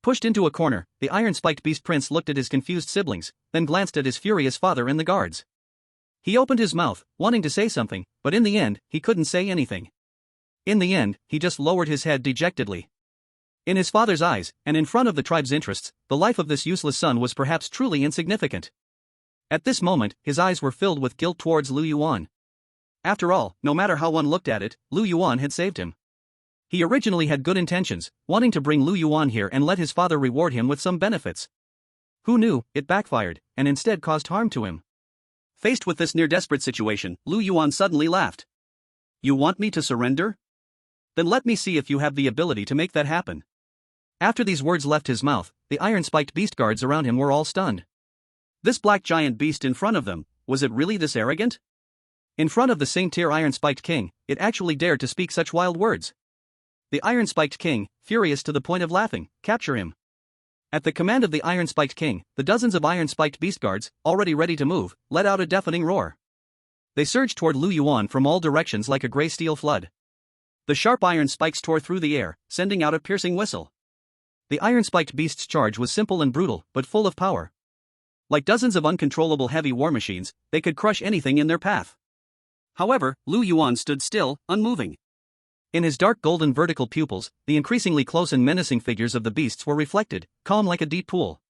Pushed into a corner, the iron-spiked beast prince looked at his confused siblings, then glanced at his furious father and the guards. He opened his mouth, wanting to say something, but in the end, he couldn't say anything. In the end, he just lowered his head dejectedly. In his father's eyes, and in front of the tribe's interests, the life of this useless son was perhaps truly insignificant. At this moment, his eyes were filled with guilt towards Lu Yuan. After all, no matter how one looked at it, Lu Yuan had saved him. He originally had good intentions, wanting to bring Lu Yuan here and let his father reward him with some benefits. Who knew, it backfired, and instead caused harm to him. Faced with this near-desperate situation, Lu Yuan suddenly laughed. You want me to surrender? Then let me see if you have the ability to make that happen. After these words left his mouth, the iron-spiked beast guards around him were all stunned. This black giant beast in front of them, was it really this arrogant? In front of the Saint-tier iron-spiked king, it actually dared to speak such wild words. The iron-spiked king, furious to the point of laughing, capture him. At the command of the iron-spiked king, the dozens of iron-spiked beast guards, already ready to move, let out a deafening roar. They surged toward Lu Yuan from all directions like a gray steel flood. The sharp iron spikes tore through the air, sending out a piercing whistle. The iron-spiked beast's charge was simple and brutal, but full of power. Like dozens of uncontrollable heavy war machines, they could crush anything in their path. However, Lu Yuan stood still, unmoving. In his dark golden vertical pupils, the increasingly close and menacing figures of the beasts were reflected, calm like a deep pool.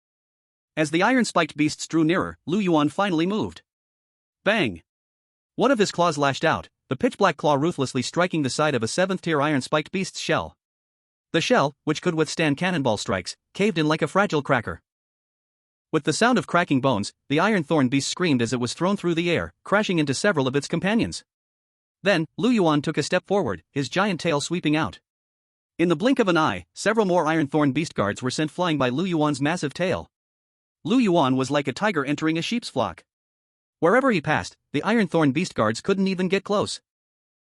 As the iron-spiked beasts drew nearer, Lu Yuan finally moved. Bang! One of his claws lashed out, the pitch-black claw ruthlessly striking the side of a 7th-tier iron-spiked beast's shell. The shell, which could withstand cannonball strikes, caved in like a fragile cracker. With the sound of cracking bones, the iron thorn beast screamed as it was thrown through the air, crashing into several of its companions. Then, Lu Yuan took a step forward, his giant tail sweeping out. In the blink of an eye, several more iron thorn beast guards were sent flying by Lu Yuan's massive tail. Lu Yuan was like a tiger entering a sheep's flock. Wherever he passed, the iron thorn beast guards couldn't even get close.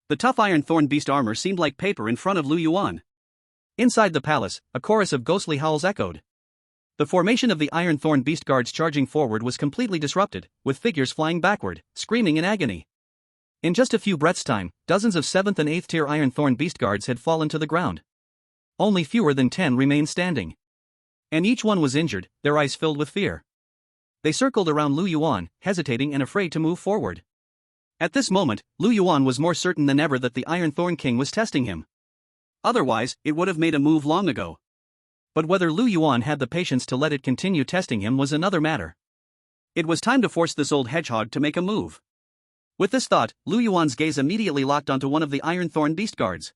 The tough iron thorn beast armor seemed like paper in front of Lu Yuan. Inside the palace, a chorus of ghostly howls echoed. The formation of the iron thorn beast guards charging forward was completely disrupted, with figures flying backward, screaming in agony. In just a few breaths' time, dozens of 7th and 8th tier iron thorn beast guards had fallen to the ground. Only fewer than 10 remained standing. And each one was injured, their eyes filled with fear. They circled around Lu Yuan, hesitating and afraid to move forward. At this moment, Lu Yuan was more certain than ever that the Iron Thorn King was testing him. Otherwise, it would have made a move long ago. But whether Lu Yuan had the patience to let it continue testing him was another matter. It was time to force this old hedgehog to make a move. With this thought, Lu Yuan's gaze immediately locked onto one of the Iron Thorn beast guards.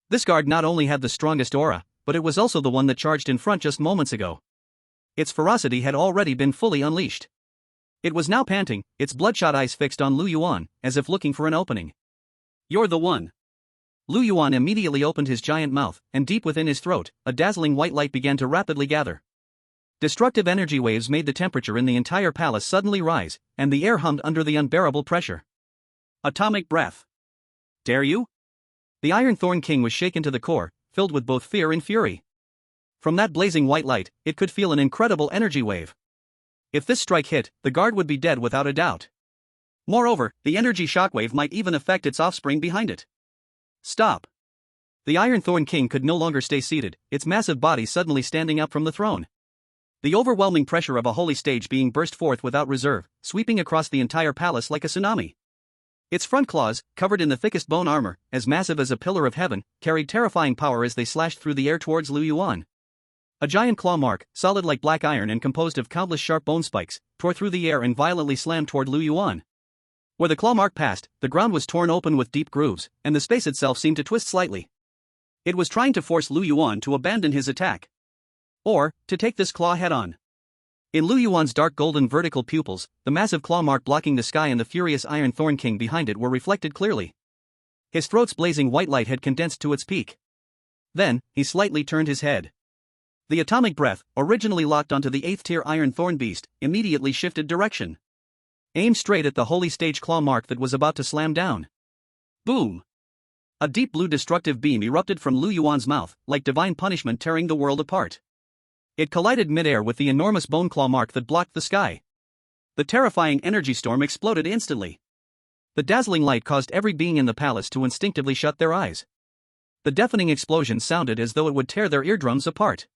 This guard not only had the strongest aura, but it was also the one that charged in front just moments ago. Its ferocity had already been fully unleashed. It was now panting, its bloodshot eyes fixed on Lu Yuan, as if looking for an opening. "You're the one." Lu Yuan immediately opened his giant mouth, and deep within his throat, a dazzling white light began to rapidly gather. Destructive energy waves made the temperature in the entire palace suddenly rise, and the air hummed under the unbearable pressure. Atomic breath. Dare you? The Iron Thorn King was shaken to the core, filled with both fear and fury. From that blazing white light, it could feel an incredible energy wave. If this strike hit, the guard would be dead without a doubt. Moreover, the energy shockwave might even affect its offspring behind it. Stop. The Iron Thorn King could no longer stay seated, its massive body suddenly standing up from the throne. The overwhelming pressure of a holy stage being burst forth without reserve, sweeping across the entire palace like a tsunami. Its front claws, covered in the thickest bone armor, as massive as a pillar of heaven, carried terrifying power as they slashed through the air towards Lu Yuan. A giant claw mark, solid like black iron and composed of countless sharp bone spikes, tore through the air and violently slammed toward Lu Yuan. Where the claw mark passed, the ground was torn open with deep grooves, and the space itself seemed to twist slightly. It was trying to force Lu Yuan to abandon his attack. Or, to take this claw head-on. In Lu Yuan's dark golden vertical pupils, the massive claw mark blocking the sky and the furious Iron Thorn King behind it were reflected clearly. His throat's blazing white light had condensed to its peak. Then, he slightly turned his head. The atomic breath, originally locked onto the 8th tier Iron Thorn beast, immediately shifted direction. Aimed straight at the holy stage claw mark that was about to slam down. Boom! A deep blue destructive beam erupted from Lu Yuan's mouth, like divine punishment tearing the world apart. It collided midair with the enormous bone claw mark that blocked the sky. The terrifying energy storm exploded instantly. The dazzling light caused every being in the palace to instinctively shut their eyes. The deafening explosion sounded as though it would tear their eardrums apart.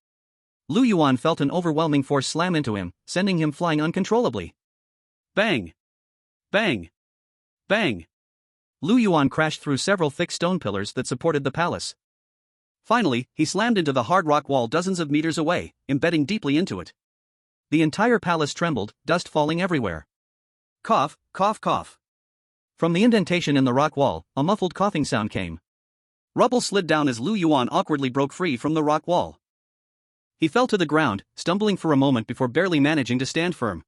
Lu Yuan felt an overwhelming force slam into him, sending him flying uncontrollably. Bang! Bang! Bang! Lu Yuan crashed through several thick stone pillars that supported the palace. Finally, he slammed into the hard rock wall dozens of meters away, embedding deeply into it. The entire palace trembled, dust falling everywhere. Cough, cough, cough. From the indentation in the rock wall, a muffled coughing sound came. Rubble slid down as Lu Yuan awkwardly broke free from the rock wall. He fell to the ground, stumbling for a moment before barely managing to stand firm.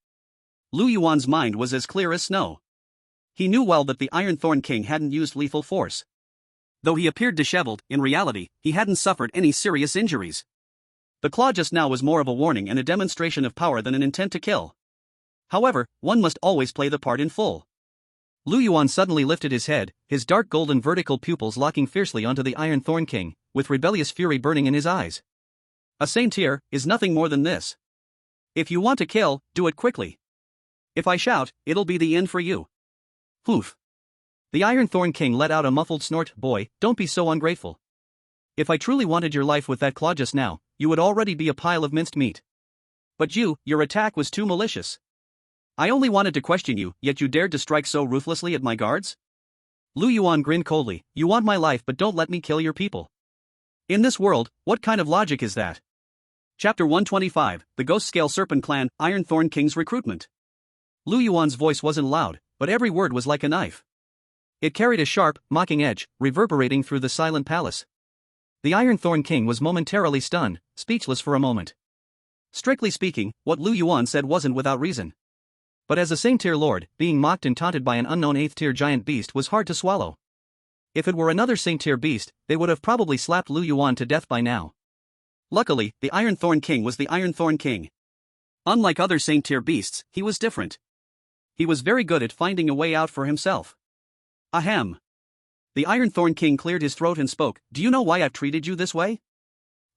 Lu Yuan's mind was as clear as snow. He knew well that the Iron Thorn King hadn't used lethal force. Though he appeared disheveled, in reality, he hadn't suffered any serious injuries. The claw just now was more of a warning and a demonstration of power than an intent to kill. However, one must always play the part in full. Lu Yuan suddenly lifted his head, his dark golden vertical pupils locking fiercely onto the Iron Thorn King, with rebellious fury burning in his eyes. A saint here is nothing more than this. If you want to kill, do it quickly. If I shout, it'll be the end for you. Poof. The Iron Thorn King let out a muffled snort. Boy, don't be so ungrateful. If I truly wanted your life with that claw just now, you would already be a pile of minced meat. But your attack was too malicious. I only wanted to question you, yet you dared to strike so ruthlessly at my guards? Lu Yuan grinned coldly. You want my life but don't let me kill your people. In this world, what kind of logic is that? Chapter 125, The Ghost Scale Serpent Clan, Ironthorn King's Recruitment. Lu Yuan's voice wasn't loud, but every word was like a knife. It carried a sharp, mocking edge, reverberating through the silent palace. The Ironthorn King was momentarily stunned, speechless for a moment. Strictly speaking, what Lu Yuan said wasn't without reason. But as a same-tier lord, being mocked and taunted by an unknown 8th-tier giant beast was hard to swallow. If it were another same-tier beast, they would have probably slapped Lu Yuan to death by now. Luckily, the Ironthorn King was the Ironthorn King. Unlike other same-tier beasts, he was different. He was very good at finding a way out for himself. Ahem. The Ironthorn King cleared his throat and spoke. Do you know why I've treated you this way?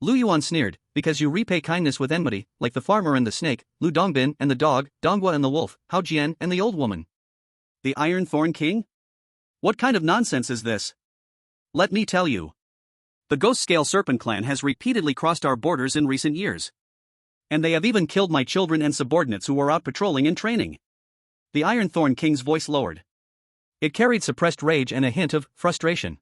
Lu Yuan sneered. Because you repay kindness with enmity, like the farmer and the snake, Lu Dongbin and the dog, Donghua and the wolf, Hao Jian and the old woman. The Ironthorn King? What kind of nonsense is this? Let me tell you. The Ghost Scale Serpent Clan has repeatedly crossed our borders in recent years. And they have even killed my children and subordinates who were out patrolling and training. The Ironthorn King's voice lowered. It carried suppressed rage and a hint of frustration.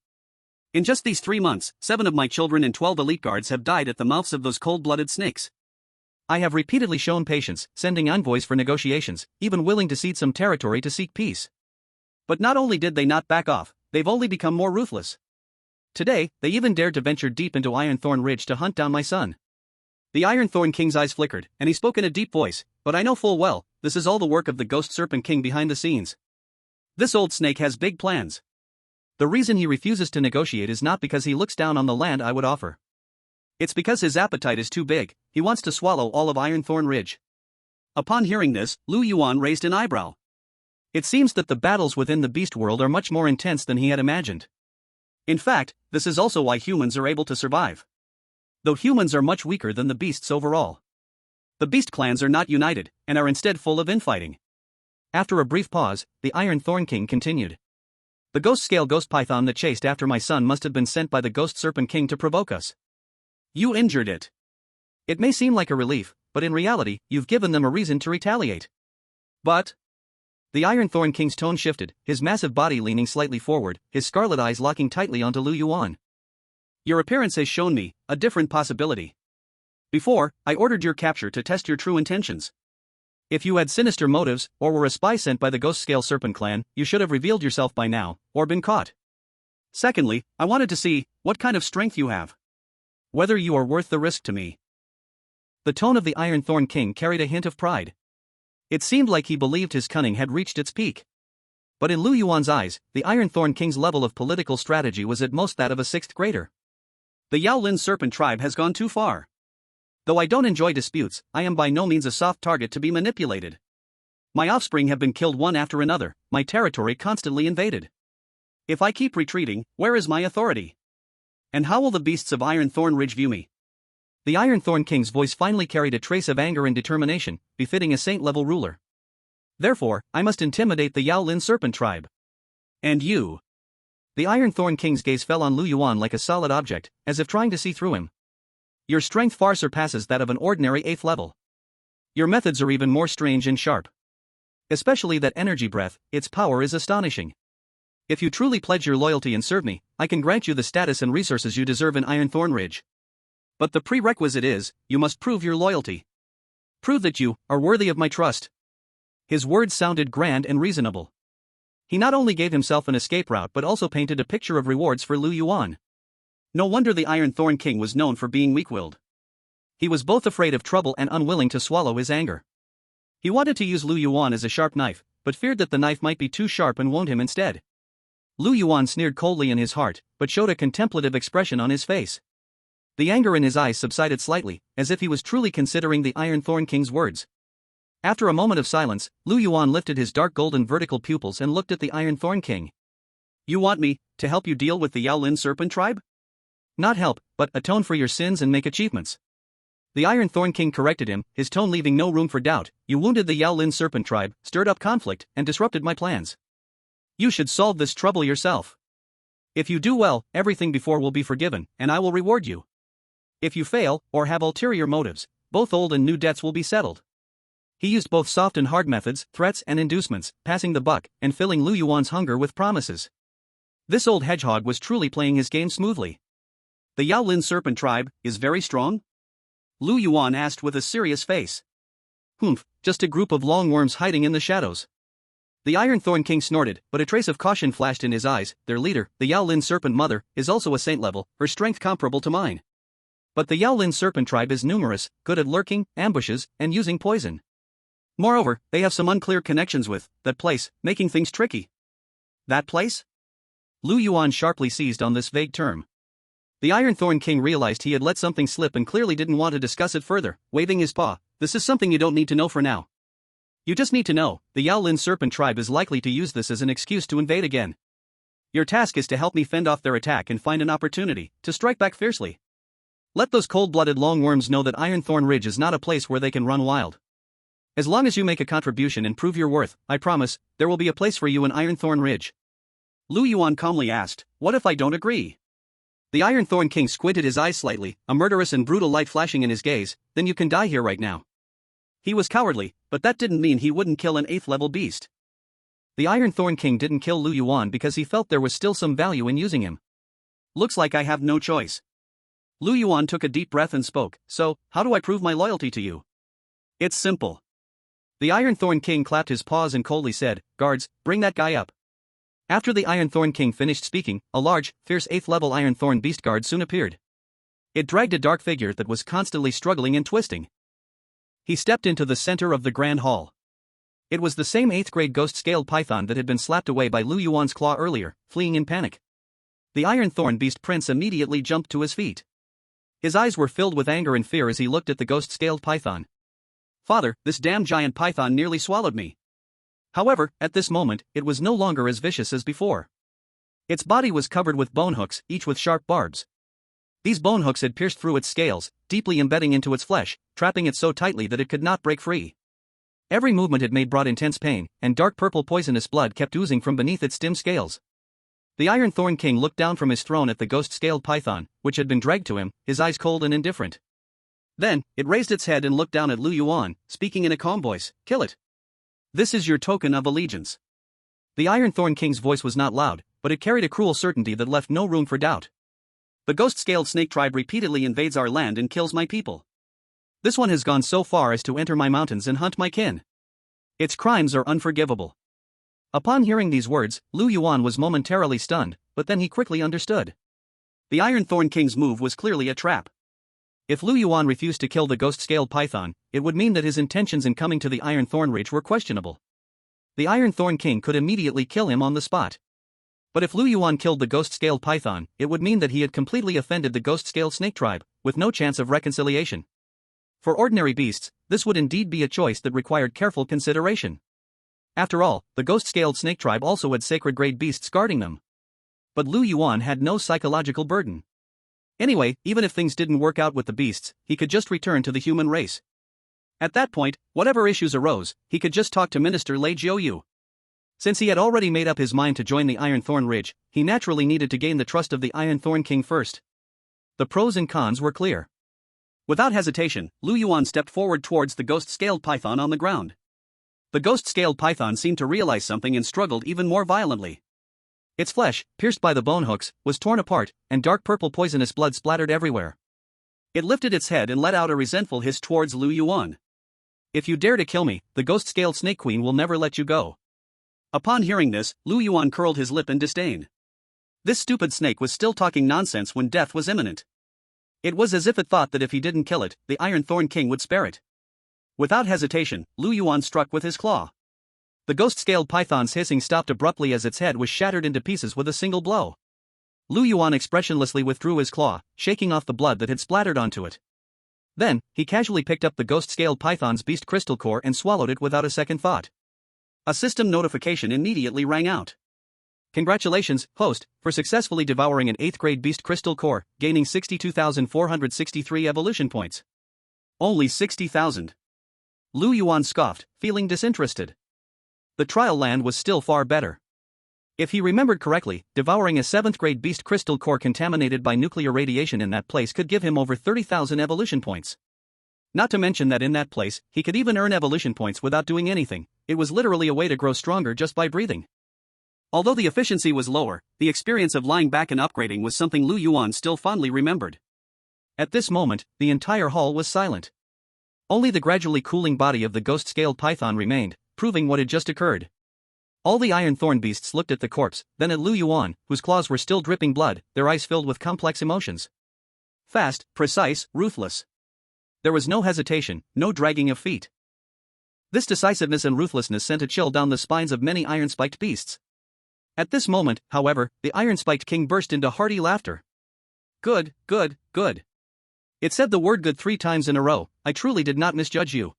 In just these 3 months, 7 of my children and 12 elite guards have died at the mouths of those cold-blooded snakes. I have repeatedly shown patience, sending envoys for negotiations, even willing to cede some territory to seek peace. But not only did they not back off, they've only become more ruthless. Today, they even dared to venture deep into Ironthorn Ridge to hunt down my son. The Ironthorn King's eyes flickered, and he spoke in a deep voice, but I know full well, this is all the work of the Ghost Serpent King behind the scenes. This old snake has big plans. The reason he refuses to negotiate is not because he looks down on the land I would offer. It's because his appetite is too big, he wants to swallow all of Ironthorn Ridge. Upon hearing this, Lu Yuan raised an eyebrow. It seems that the battles within the beast world are much more intense than he had imagined. In fact, this is also why humans are able to survive. Though humans are much weaker than the beasts overall. The beast clans are not united, and are instead full of infighting. After a brief pause, the Ironthorn King continued. The ghost-scale ghost python that chased after my son must have been sent by the Ghost Serpent King to provoke us. You injured it. It may seem like a relief, but in reality, you've given them a reason to retaliate. But... The Ironthorn King's tone shifted, his massive body leaning slightly forward, his scarlet eyes locking tightly onto Lu Yuan. Your appearance has shown me a different possibility. Before, I ordered your capture to test your true intentions. If you had sinister motives, or were a spy sent by the Ghost Scale Serpent Clan, you should have revealed yourself by now, or been caught. Secondly, I wanted to see what kind of strength you have. Whether you are worth the risk to me. The tone of the Ironthorn King carried a hint of pride. It seemed like he believed his cunning had reached its peak. But in Lu Yuan's eyes, the Ironthorn King's level of political strategy was at most that of a 6th grader. The Yaolin Serpent tribe has gone too far. Though I don't enjoy disputes, I am by no means a soft target to be manipulated. My offspring have been killed one after another, my territory constantly invaded. If I keep retreating, where is my authority? And how will the beasts of Ironthorn Ridge view me? The Ironthorn King's voice finally carried a trace of anger and determination, befitting a saint-level ruler. Therefore, I must intimidate the Yaolin Serpent tribe. And you? The Ironthorn King's gaze fell on Lu Yuan like a solid object, as if trying to see through him. Your strength far surpasses that of an ordinary 8th level. Your methods are even more strange and sharp. Especially that energy breath, its power is astonishing. If you truly pledge your loyalty and serve me, I can grant you the status and resources you deserve in Ironthorn Ridge. But the prerequisite is, you must prove your loyalty. Prove that you are worthy of my trust. His words sounded grand and reasonable. He not only gave himself an escape route but also painted a picture of rewards for Lu Yuan. No wonder the Ironthorn King was known for being weak-willed. He was both afraid of trouble and unwilling to swallow his anger. He wanted to use Lu Yuan as a sharp knife, but feared that the knife might be too sharp and wound him instead. Lu Yuan sneered coldly in his heart, but showed a contemplative expression on his face. The anger in his eyes subsided slightly, as if he was truly considering the Ironthorn King's words. After a moment of silence, Lu Yuan lifted his dark golden vertical pupils and looked at the Ironthorn King. You want me to help you deal with the Yaolin Serpent tribe? Not help, but atone for your sins and make achievements. The Ironthorn King corrected him, his tone leaving no room for doubt. You wounded the Yaolin Serpent tribe, stirred up conflict, and disrupted my plans. You should solve this trouble yourself. If you do well, everything before will be forgiven, and I will reward you. If you fail, or have ulterior motives, both old and new debts will be settled. He used both soft and hard methods, threats and inducements, passing the buck, and filling Lu Yuan's hunger with promises. This old hedgehog was truly playing his game smoothly. The Yaolin serpent tribe is very strong? Lu Yuan asked with a serious face. Humph, just a group of longworms hiding in the shadows. The Iron Thorn King snorted, but a trace of caution flashed in his eyes. Their leader, the Yaolin serpent mother, is also a saint level, her strength comparable to mine. But the Yaolin serpent tribe is numerous, good at lurking, ambushes, and using poison. Moreover, they have some unclear connections with that place, making things tricky. That place? Lu Yuan sharply seized on this vague term. The Iron Thorn King realized he had let something slip and clearly didn't want to discuss it further, waving his paw. This is something you don't need to know for now. You just need to know, the Yaolin serpent tribe is likely to use this as an excuse to invade again. Your task is to help me fend off their attack and find an opportunity to strike back fiercely. Let those cold-blooded longworms know that Ironthorn Ridge is not a place where they can run wild. As long as you make a contribution and prove your worth, I promise, there will be a place for you in Ironthorn Ridge. Lu Yuan calmly asked, what if I don't agree? The Ironthorn King squinted his eyes slightly, a murderous and brutal light flashing in his gaze. Then you can die here right now. He was cowardly, but that didn't mean he wouldn't kill an 8th-level beast. The Ironthorn King didn't kill Lu Yuan because he felt there was still some value in using him. Looks like I have no choice. Lu Yuan took a deep breath and spoke, so, how do I prove my loyalty to you? It's simple. The Ironthorn King clapped his paws and coldly said, guards, bring that guy up. After the Ironthorn King finished speaking, a large, fierce 8th-level Ironthorn beast guard soon appeared. It dragged a dark figure that was constantly struggling and twisting. He stepped into the center of the Grand Hall. It was the same 8th-grade ghost-scaled python that had been slapped away by Lu Yuan's claw earlier, fleeing in panic. The Ironthorn Beast Prince immediately jumped to his feet. His eyes were filled with anger and fear as he looked at the ghost-scaled python. Father, this damn giant python nearly swallowed me. However, at this moment, it was no longer as vicious as before. Its body was covered with bone hooks, each with sharp barbs. These bone hooks had pierced through its scales, deeply embedding into its flesh, trapping it so tightly that it could not break free. Every movement it made brought intense pain, and dark purple poisonous blood kept oozing from beneath its dim scales. The Ironthorn King looked down from his throne at the ghost-scaled python, which had been dragged to him, his eyes cold and indifferent. Then, it raised its head and looked down at Lu Yuan, speaking in a calm voice, kill it. This is your token of allegiance. The Ironthorn King's voice was not loud, but it carried a cruel certainty that left no room for doubt. The ghost-scaled snake tribe repeatedly invades our land and kills my people. This one has gone so far as to enter my mountains and hunt my kin. Its crimes are unforgivable. Upon hearing these words, Lu Yuan was momentarily stunned, but then he quickly understood. The Ironthorn King's move was clearly a trap. If Lu Yuan refused to kill the ghost-scaled python, it would mean that his intentions in coming to the Ironthorn Ridge were questionable. The Ironthorn King could immediately kill him on the spot. But if Lu Yuan killed the ghost-scaled python, it would mean that he had completely offended the ghost-scaled snake tribe, with no chance of reconciliation. For ordinary beasts, this would indeed be a choice that required careful consideration. After all, the ghost-scaled snake tribe also had sacred-grade beasts guarding them. But Lu Yuan had no psychological burden. Anyway, even if things didn't work out with the beasts, he could just return to the human race. At that point, whatever issues arose, he could just talk to Minister Lei Jiuyu. Since he had already made up his mind to join the Ironthorn Ridge, he naturally needed to gain the trust of the Ironthorn King first. The pros and cons were clear. Without hesitation, Lu Yuan stepped forward towards the ghost-scaled python on the ground. The ghost-scaled python seemed to realize something and struggled even more violently. Its flesh, pierced by the bone hooks, was torn apart, and dark purple poisonous blood splattered everywhere. It lifted its head and let out a resentful hiss towards Lu Yuan. If you dare to kill me, the ghost-scaled snake queen will never let you go. Upon hearing this, Lu Yuan curled his lip in disdain. This stupid snake was still talking nonsense when death was imminent. It was as if it thought that if he didn't kill it, the Ironthorn King would spare it. Without hesitation, Lu Yuan struck with his claw. The ghost-scaled python's hissing stopped abruptly as its head was shattered into pieces with a single blow. Lu Yuan expressionlessly withdrew his claw, shaking off the blood that had splattered onto it. Then, he casually picked up the ghost-scaled python's beast crystal core and swallowed it without a second thought. A system notification immediately rang out. Congratulations, host, for successfully devouring an 8th-grade beast crystal core, gaining 62,463 evolution points. Only 60,000. Lu Yuan scoffed, feeling disinterested. The trial land was still far better. If he remembered correctly, devouring a 7th-grade beast crystal core contaminated by nuclear radiation in that place could give him over 30,000 evolution points. Not to mention that in that place, he could even earn evolution points without doing anything. It was literally a way to grow stronger just by breathing. Although the efficiency was lower, the experience of lying back and upgrading was something Lu Yuan still fondly remembered. At this moment, the entire hall was silent. Only the gradually cooling body of the ghost-scaled python remained, proving what had just occurred. All the iron thorn beasts looked at the corpse, then at Lu Yuan, whose claws were still dripping blood, their eyes filled with complex emotions. Fast, precise, ruthless. There was no hesitation, no dragging of feet. This decisiveness and ruthlessness sent a chill down the spines of many iron-spiked beasts. At this moment, however, the iron-spiked king burst into hearty laughter. Good, good, good. It said the word good 3 times in a row. I truly did not misjudge you.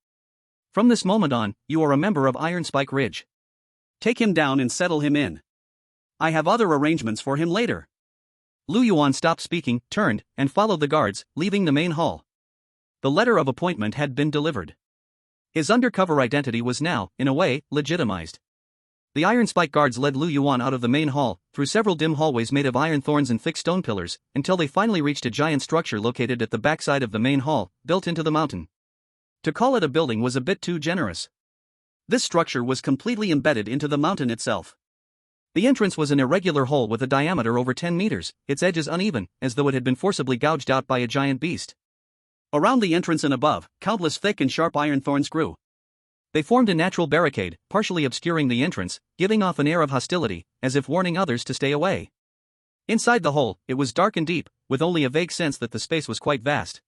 From this moment on, you are a member of Iron Spike Ridge. Take him down and settle him in. I have other arrangements for him later. Lu Yuan stopped speaking, turned, and followed the guards, leaving the main hall. The letter of appointment had been delivered. His undercover identity was now, in a way, legitimized. The Iron Spike guards led Lu Yuan out of the main hall, through several dim hallways made of iron thorns and thick stone pillars, until they finally reached a giant structure located at the backside of the main hall, built into the mountain. To call it a building was a bit too generous. This structure was completely embedded into the mountain itself. The entrance was an irregular hole with a diameter over 10 meters, its edges uneven, as though it had been forcibly gouged out by a giant beast. Around the entrance and above, countless thick and sharp iron thorns grew. They formed a natural barricade, partially obscuring the entrance, giving off an air of hostility, as if warning others to stay away. Inside the hole, it was dark and deep, with only a vague sense that the space was quite vast.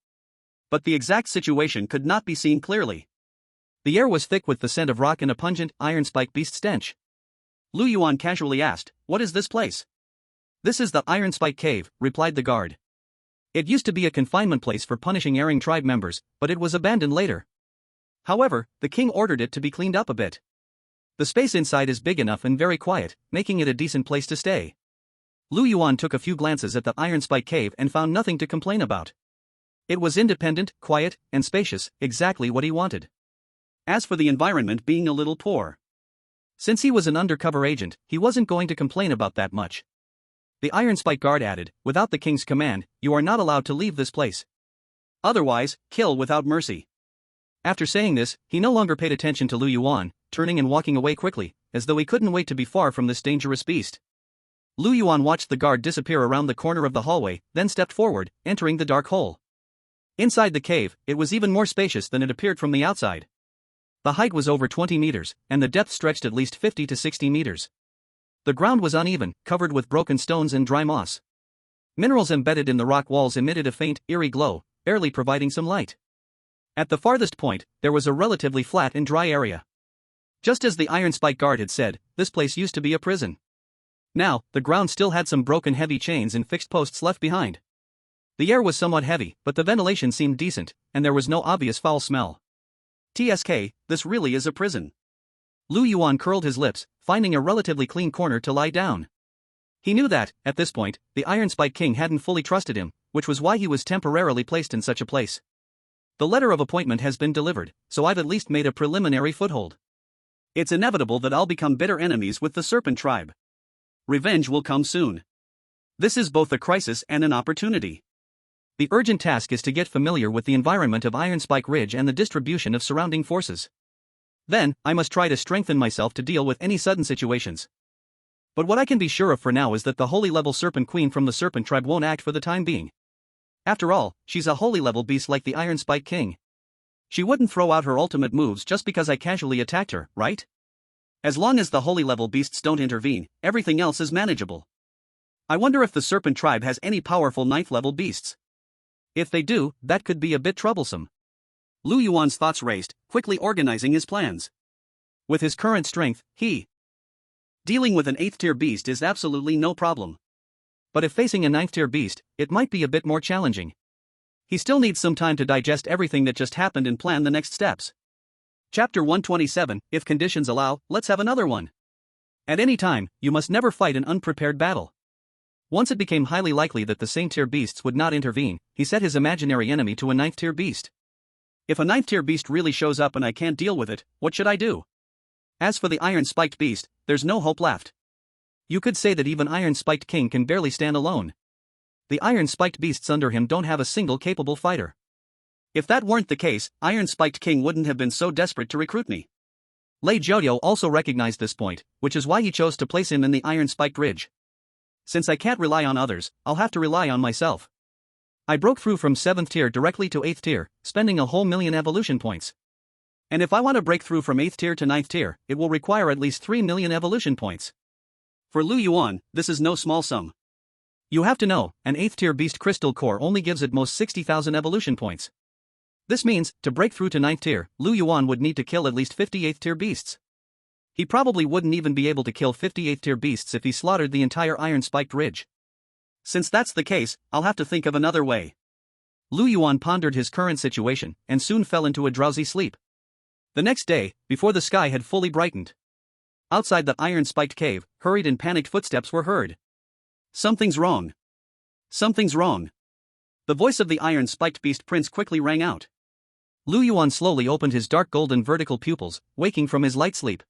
But the exact situation could not be seen clearly. The air was thick with the scent of rock and a pungent, iron-spike beast stench. Lu Yuan casually asked, "What is this place?" "This is the Iron Spike Cave," replied the guard. "It used to be a confinement place for punishing erring tribe members, but it was abandoned later. However, the king ordered it to be cleaned up a bit. The space inside is big enough and very quiet, making it a decent place to stay." Lu Yuan took a few glances at the Iron Spike Cave and found nothing to complain about. It was independent, quiet, and spacious, exactly what he wanted. As for the environment being a little poor, since he was an undercover agent, he wasn't going to complain about that much. The Iron Spike guard added, "Without the king's command, you are not allowed to leave this place. Otherwise, kill without mercy." After saying this, he no longer paid attention to Lu Yuan, turning and walking away quickly, as though he couldn't wait to be far from this dangerous beast. Lu Yuan watched the guard disappear around the corner of the hallway, then stepped forward, entering the dark hole. Inside the cave, it was even more spacious than it appeared from the outside. The height was over 20 meters, and the depth stretched at least 50 to 60 meters. The ground was uneven, covered with broken stones and dry moss. Minerals embedded in the rock walls emitted a faint, eerie glow, barely providing some light. At the farthest point, there was a relatively flat and dry area. Just as the Iron Spike guard had said, this place used to be a prison. Now, the ground still had some broken heavy chains and fixed posts left behind. The air was somewhat heavy, but the ventilation seemed decent, and there was no obvious foul smell. TSK, this really is a prison. Lu Yuan curled his lips, finding a relatively clean corner to lie down. He knew that, at this point, the Iron Spike King hadn't fully trusted him, which was why he was temporarily placed in such a place. The letter of appointment has been delivered, so I've at least made a preliminary foothold. It's inevitable that I'll become bitter enemies with the Serpent Tribe. Revenge will come soon. This is both a crisis and an opportunity. The urgent task is to get familiar with the environment of Iron Spike Ridge and the distribution of surrounding forces. Then, I must try to strengthen myself to deal with any sudden situations. But what I can be sure of for now is that the holy level Serpent Queen from the Serpent Tribe won't act for the time being. After all, she's a holy level beast like the Iron Spike King. She wouldn't throw out her ultimate moves just because I casually attacked her, right? As long as the holy level beasts don't intervene, everything else is manageable. I wonder if the Serpent Tribe has any powerful 9th level beasts. If they do, that could be a bit troublesome. Lu Yuan's thoughts raced, quickly organizing his plans. With his current strength, dealing with an 8th tier beast is absolutely no problem. But if facing a 9th tier beast, it might be a bit more challenging. He still needs some time to digest everything that just happened and plan the next steps. Chapter 127, If conditions allow, let's have another one. At any time, you must never fight an unprepared battle. Once it became highly likely that the same tier beasts would not intervene, he set his imaginary enemy to a 9th tier beast. If a 9th tier beast really shows up and I can't deal with it, what should I do? As for the Iron Spiked beast, there's no hope left. You could say that even Iron Spiked King can barely stand alone. The Iron Spiked beasts under him don't have a single capable fighter. If that weren't the case, Iron Spiked King wouldn't have been so desperate to recruit me. Lei Jiao also recognized this point, which is why he chose to place him in the Iron Spiked Ridge. Since I can't rely on others, I'll have to rely on myself. I broke through from 7th tier directly to 8th tier, spending a whole million evolution points. And if I want to break through from 8th tier to 9th tier, it will require at least 3 million evolution points. For Lu Yuan, this is no small sum. You have to know, an 8th tier beast crystal core only gives at most 60,000 evolution points. This means, to break through to 9th tier, Lu Yuan would need to kill at least 58th tier beasts. He probably wouldn't even be able to kill 58th tier beasts if he slaughtered the entire Iron Spiked Ridge. Since that's the case, I'll have to think of another way. Lu Yuan pondered his current situation, and soon fell into a drowsy sleep. The next day, before the sky had fully brightened, outside the Iron Spiked Cave, hurried and panicked footsteps were heard. Something's wrong. Something's wrong. The voice of the Iron Spiked Beast Prince quickly rang out. Lu Yuan slowly opened his dark golden vertical pupils, waking from his light sleep.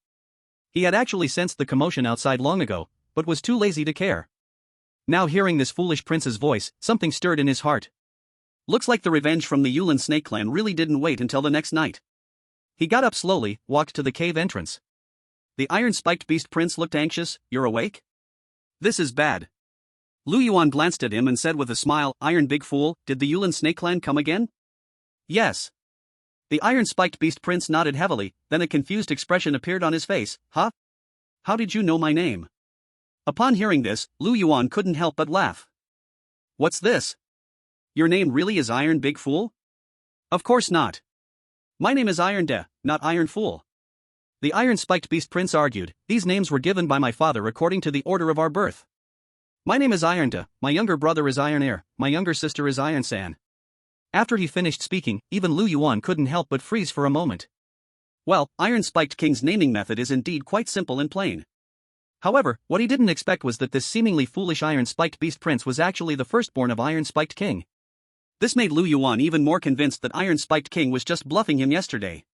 He had actually sensed the commotion outside long ago, but was too lazy to care. Now hearing this foolish prince's voice, something stirred in his heart. Looks like the revenge from the Yulin Snake Clan really didn't wait until the next night. He got up slowly, walked to the cave entrance. The Iron Spiked Beast Prince looked anxious. You're awake? This is bad. Lu Yuan glanced at him and said with a smile, Iron Big Fool, did the Yulin Snake Clan come again? Yes. The Iron Spiked Beast Prince nodded heavily, then a confused expression appeared on his face. Huh? How did you know my name? Upon hearing this, Lu Yuan couldn't help but laugh. What's this? Your name really is Iron Big Fool? Of course not. My name is Iron De, not Iron Fool. The Iron Spiked Beast Prince argued, these names were given by my father according to the order of our birth. My name is Iron De, my younger brother is Iron Air, my younger sister is Iron San. After he finished speaking, even Lu Yuan couldn't help but freeze for a moment. Well, Iron Spiked King's naming method is indeed quite simple and plain. However, what he didn't expect was that this seemingly foolish Iron Spiked Beast Prince was actually the firstborn of Iron Spiked King. This made Lu Yuan even more convinced that Iron Spiked King was just bluffing him yesterday.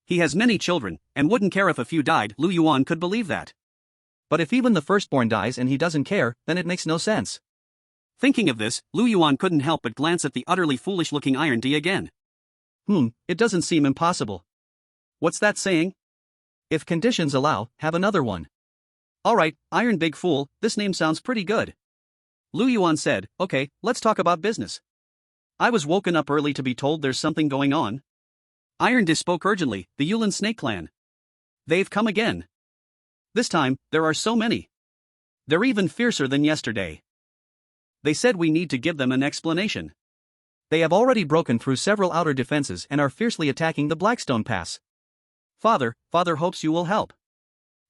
He has many children, and wouldn't care if a few died. Lu Yuan could believe that. But if even the firstborn dies and he doesn't care, then it makes no sense. Thinking of this, Lu Yuan couldn't help but glance at the utterly foolish-looking Iron D again. It doesn't seem impossible. What's that saying? If conditions allow, have another one. Alright, Iron Big Fool, this name sounds pretty good. Lu Yuan said, okay, let's talk about business. I was woken up early to be told there's something going on. Iron D spoke urgently, the Yulin Snake Clan. They've come again. This time, there are so many. They're even fiercer than yesterday. They said we need to give them an explanation. They have already broken through several outer defenses and are fiercely attacking the Blackstone Pass. Father hopes you will help.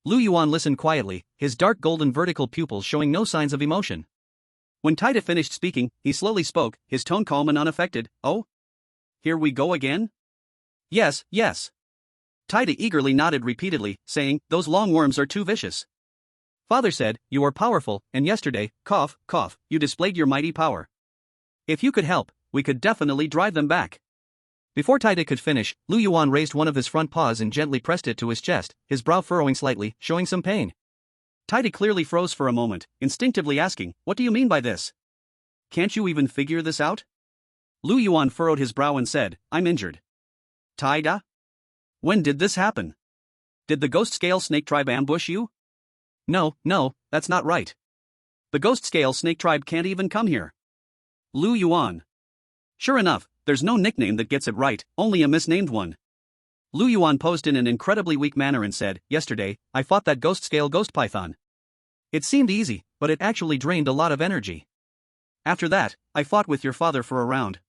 Lu Yuan listened quietly, his dark golden vertical pupils showing no signs of emotion. When Taida finished speaking, he slowly spoke, his tone calm and unaffected. Oh? Here we go again? Yes. Taida eagerly nodded repeatedly, saying, those long worms are too vicious. Father said, you are powerful, and yesterday, cough, you displayed your mighty power. If you could help, we could definitely drive them back. Before Taida could finish, Lu Yuan raised one of his front paws and gently pressed it to his chest, his brow furrowing slightly, showing some pain. Taida clearly froze for a moment, instinctively asking, what do you mean by this? Can't you even figure this out? Lu Yuan furrowed his brow and said, I'm injured. Taida? When did this happen? Did the Ghost Scale Snake Tribe ambush you? No, that's not right. The Ghost Scale Snake Tribe can't even come here. Lu Yuan. Sure enough, there's no nickname that gets it right, only a misnamed one. Lu Yuan posed in an incredibly weak manner and said, yesterday, I fought that Ghost Scale Ghost Python. It seemed easy, but it actually drained a lot of energy. After that, I fought with your father for a round.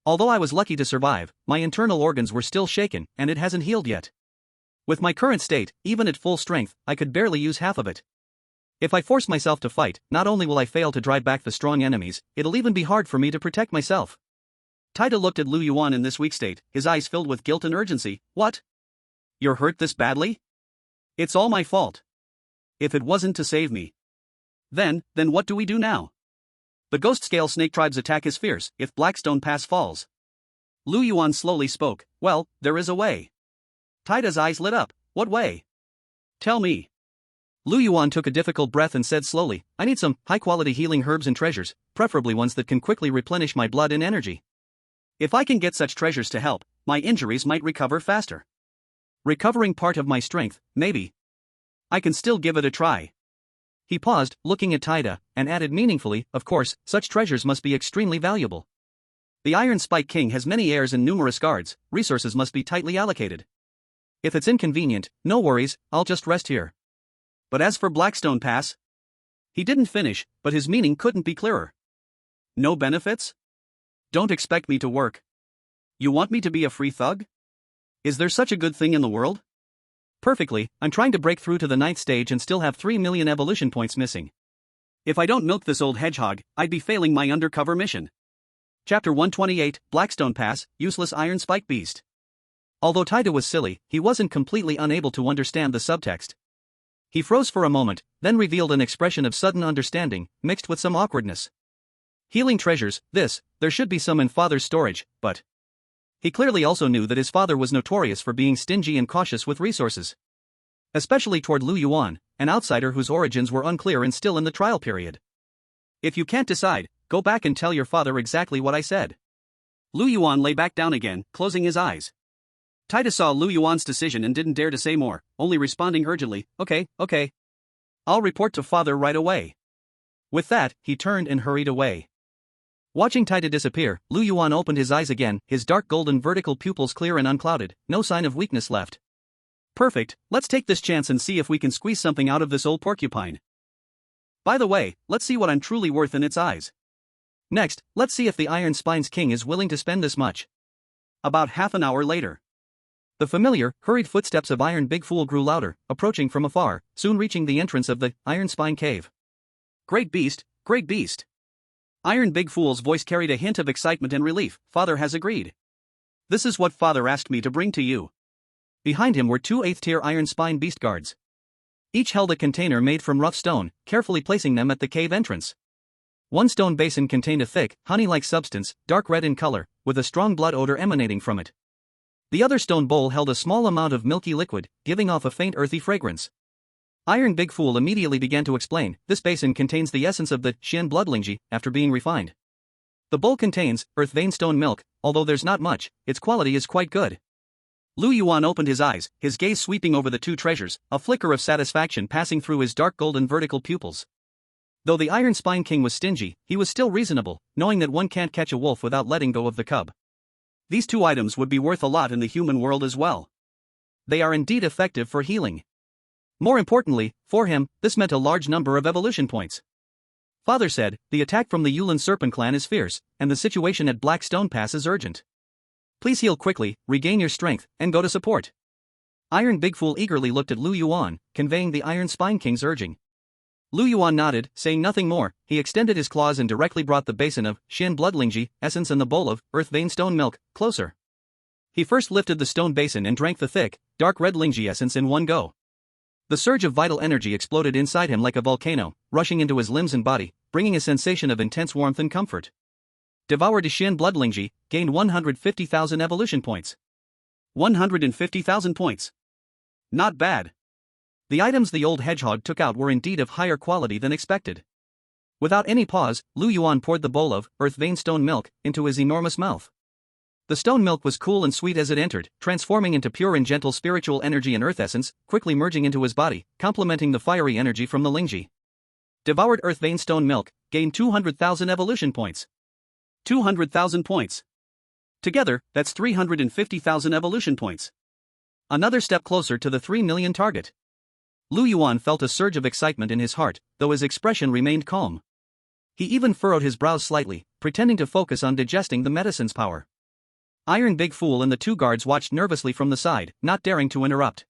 Although I was lucky to survive, my internal organs were still shaken, and it hasn't healed yet. With my current state, even at full strength, I could barely use half of it. If I force myself to fight, not only will I fail to drive back the strong enemies, it'll even be hard for me to protect myself. Taida looked at Lu Yuan in this weak state, his eyes filled with guilt and urgency. What? You're hurt this badly? It's all my fault. If it wasn't to save me. Then what do we do now? The Ghost Scale Snake Tribe's attack is fierce, if Blackstone Pass falls. Lu Yuan slowly spoke, well, there is a way. Taida's eyes lit up, what way? Tell me. Lu Yuan took a difficult breath and said slowly, I need some high-quality healing herbs and treasures, preferably ones that can quickly replenish my blood and energy. If I can get such treasures to help, my injuries might recover faster. Recovering part of my strength, maybe. I can still give it a try. He paused, looking at Taida, and added meaningfully, of course, such treasures must be extremely valuable. The Iron Spike King has many heirs and numerous guards, resources must be tightly allocated. If it's inconvenient, no worries, I'll just rest here. But as for Blackstone Pass? He didn't finish, but his meaning couldn't be clearer. No benefits? Don't expect me to work. You want me to be a free thug? Is there such a good thing in the world? Perfectly, I'm trying to break through to the 9th stage and still have 3 million evolution points missing. If I don't milk this old hedgehog, I'd be failing my undercover mission. Chapter 128, Blackstone Pass, Useless Iron Spike Beast. Although Taida was silly, he wasn't completely unable to understand the subtext. He froze for a moment, then revealed an expression of sudden understanding, mixed with some awkwardness. Healing treasures, there should be some in father's storage, but... He clearly also knew that his father was notorious for being stingy and cautious with resources. Especially toward Lu Yuan, an outsider whose origins were unclear and still in the trial period. If you can't decide, go back and tell your father exactly what I said. Lu Yuan lay back down again, closing his eyes. Taida saw Lu Yuan's decision and didn't dare to say more, only responding urgently, okay. I'll report to father right away. With that, he turned and hurried away. Watching Taida disappear, Lu Yuan opened his eyes again, his dark golden vertical pupils clear and unclouded, no sign of weakness left. Perfect, let's take this chance and see if we can squeeze something out of this old porcupine. By the way, let's see what I'm truly worth in its eyes. Next, let's see if the Iron Spine's king is willing to spend this much. About half an hour later. The familiar, hurried footsteps of Iron Big Fool grew louder, approaching from afar, soon reaching the entrance of the Iron Spine Cave. Great beast, great beast. Iron Big Fool's voice carried a hint of excitement and relief. Father has agreed. This is what father asked me to bring to you. Behind him were 2 8th-tier Iron Spine beast guards. Each held a container made from rough stone, carefully placing them at the cave entrance. One stone basin contained a thick, honey-like substance, dark red in color, with a strong blood odor emanating from it. The other stone bowl held a small amount of milky liquid, giving off a faint earthy fragrance. Iron Big Fool immediately began to explain, this basin contains the essence of the Xian bloodlingji, after being refined. The bowl contains earth vein stone milk, although there's not much, its quality is quite good. Lu Yuan opened his eyes, his gaze sweeping over the 2 treasures, a flicker of satisfaction passing through his dark golden vertical pupils. Though the Iron Spine King was stingy, he was still reasonable, knowing that one can't catch a wolf without letting go of the cub. These 2 items would be worth a lot in the human world as well. They are indeed effective for healing. More importantly, for him, this meant a large number of evolution points. Father said, the attack from the Yulin Serpent clan is fierce, and the situation at Blackstone Pass is urgent. Please heal quickly, regain your strength, and go to support. Iron Big Fool eagerly looked at Lu Yuan, conveying the Iron Spine King's urging. Lu Yuan nodded, saying nothing more. He extended his claws and directly brought the basin of Xian bloodlingji essence and the bowl of earth vein stone milk closer. He first lifted the stone basin and drank the thick, dark red lingji essence in one go. The surge of vital energy exploded inside him like a volcano, rushing into his limbs and body, bringing a sensation of intense warmth and comfort. Devoured Xian bloodlingji, gained 150,000 evolution points. 150,000 points. Not bad. The items the old hedgehog took out were indeed of higher quality than expected. Without any pause, Lu Yuan poured the bowl of earth vein stone milk into his enormous mouth. The stone milk was cool and sweet as it entered, transforming into pure and gentle spiritual energy and earth essence, quickly merging into his body, complementing the fiery energy from the lingji. Devoured earth vein stone milk, gained 200,000 evolution points. 200,000 points. Together, that's 350,000 evolution points. Another step closer to the 3 million target. Lu Yuan felt a surge of excitement in his heart, though his expression remained calm. He even furrowed his brows slightly, pretending to focus on digesting the medicine's power. Iron Big Fool and the 2 guards watched nervously from the side, not daring to interrupt.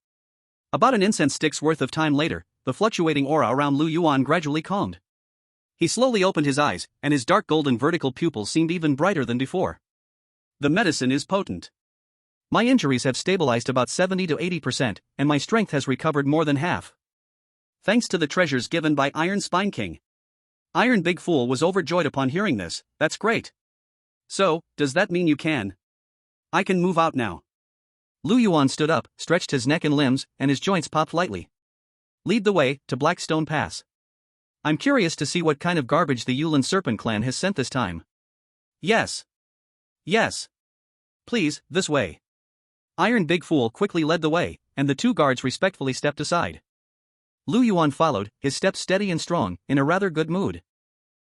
About an incense stick's worth of time later, the fluctuating aura around Lu Yuan gradually calmed. He slowly opened his eyes, and his dark golden vertical pupils seemed even brighter than before. The medicine is potent. My injuries have stabilized about 70 to 80%, and my strength has recovered more than half. Thanks to the treasures given by Iron Spine King. Iron Big Fool was overjoyed upon hearing this. That's great. So, does that mean you can? I can move out now. Lu Yuan stood up, stretched his neck and limbs, and his joints popped lightly. Lead the way to Blackstone Pass. I'm curious to see what kind of garbage the Yulin Serpent clan has sent this time. Yes. Yes. Please, this way. Iron Big Fool quickly led the way, and the two guards respectfully stepped aside. Lu Yuan followed, his steps steady and strong, in a rather good mood.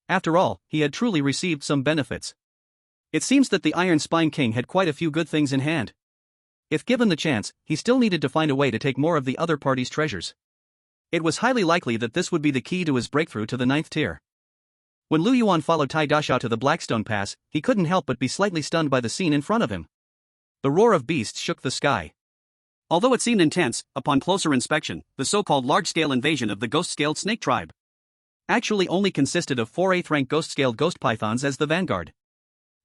After all, he had truly received some benefits. It seems that the Iron Spine King had quite a few good things in hand. If given the chance, he still needed to find a way to take more of the other party's treasures. It was highly likely that this would be the key to his breakthrough to the 9th tier. When Lu Yuan followed Tai Dashao to the Blackstone Pass, he couldn't help but be slightly stunned by the scene in front of him. The roar of beasts shook the sky. Although it seemed intense, upon closer inspection, the so-called large-scale invasion of the ghost-scaled snake tribe actually only consisted of 4 8th-rank ghost-scaled ghost pythons as the vanguard.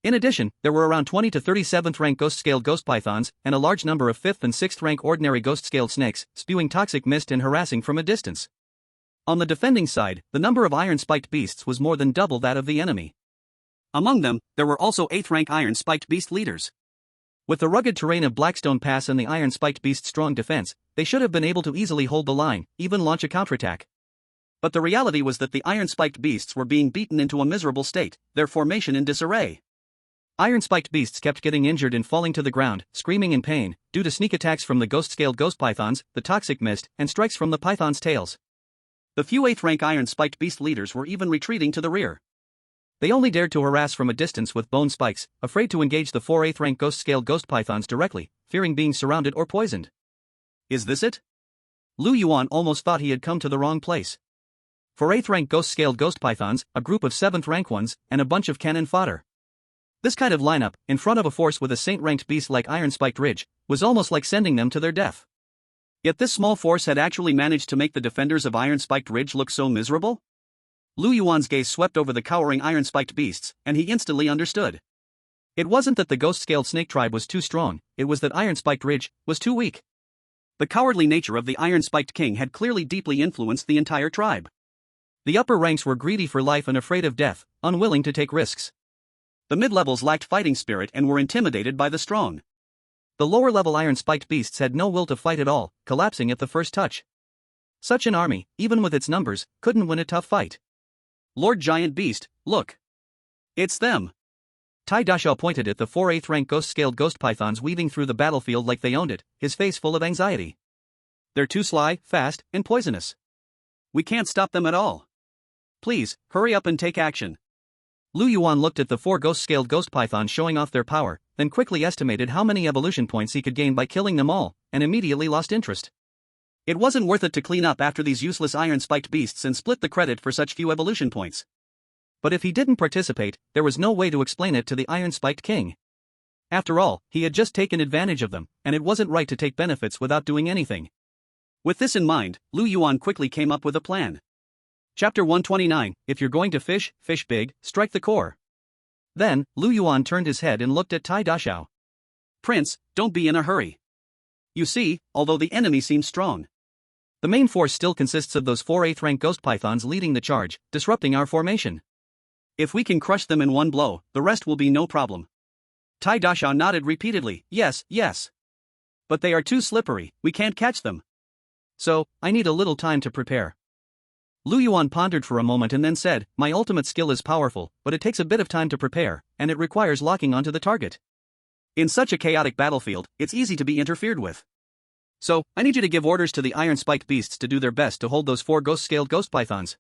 In addition, there were around 20 to 37th-rank ghost-scaled ghost pythons and a large number of 5th and 6th-rank ordinary ghost-scaled snakes, spewing toxic mist and harassing from a distance. On the defending side, the number of iron-spiked beasts was more than double that of the enemy. Among them, there were also 8th-rank iron-spiked beast leaders. With the rugged terrain of Blackstone Pass and the iron-spiked beast's strong defense, they should have been able to easily hold the line, even launch a counterattack. But the reality was that the iron-spiked beasts were being beaten into a miserable state, their formation in disarray. Iron-spiked beasts kept getting injured and falling to the ground, screaming in pain, due to sneak attacks from the ghost-scaled ghost pythons, the toxic mist, and strikes from the pythons' tails. The few 8th-rank iron-spiked beast leaders were even retreating to the rear. They only dared to harass from a distance with bone spikes, afraid to engage the 4 8th-rank ghost-scaled ghost pythons directly, fearing being surrounded or poisoned. Is this it? Lu Yuan almost thought he had come to the wrong place. 4 8th-rank ghost-scaled ghost pythons, a group of 7th-rank ones, and a bunch of cannon fodder. This kind of lineup, in front of a force with a saint-ranked beast like Iron-Spiked Ridge, was almost like sending them to their death. Yet this small force had actually managed to make the defenders of Iron-Spiked Ridge look so miserable? Lu Yuan's gaze swept over the cowering iron-spiked beasts, and he instantly understood. It wasn't that the ghost-scaled snake tribe was too strong, it was that Iron-Spiked Ridge was too weak. The cowardly nature of the Iron-Spiked King had clearly deeply influenced the entire tribe. The upper ranks were greedy for life and afraid of death, unwilling to take risks. The mid-levels lacked fighting spirit and were intimidated by the strong. The lower-level iron-spiked beasts had no will to fight at all, collapsing at the first touch. Such an army, even with its numbers, couldn't win a tough fight. Lord Giant Beast, look. It's them. Tai Dashao pointed at the 4 8th-rank ghost-scaled ghost pythons weaving through the battlefield like they owned it, his face full of anxiety. They're too sly, fast, and poisonous. We can't stop them at all. Please, hurry up and take action. Lu Yuan looked at the 4 ghost-scaled ghost pythons showing off their power, then quickly estimated how many evolution points he could gain by killing them all, and immediately lost interest. It wasn't worth it to clean up after these useless iron-spiked beasts and split the credit for such few evolution points. But if he didn't participate, there was no way to explain it to the Iron-Spiked King. After all, he had just taken advantage of them, and it wasn't right to take benefits without doing anything. With this in mind, Lu Yuan quickly came up with a plan. Chapter 129, If you're going to fish, fish big, strike the core. Then, Lu Yuan turned his head and looked at Tai Dashao. Prince, don't be in a hurry. You see, although the enemy seems strong, the main force still consists of those 4 8th-rank ghost pythons leading the charge, disrupting our formation. If we can crush them in one blow, the rest will be no problem. Tai Dashao nodded repeatedly, yes, yes. But they are too slippery, we can't catch them. So, I need a little time to prepare. Lu Yuan pondered for a moment and then said, my ultimate skill is powerful, but it takes a bit of time to prepare, and it requires locking onto the target. In such a chaotic battlefield, it's easy to be interfered with. So, I need you to give orders to the iron-spiked beasts to do their best to hold those 4 ghost-scaled ghost pythons.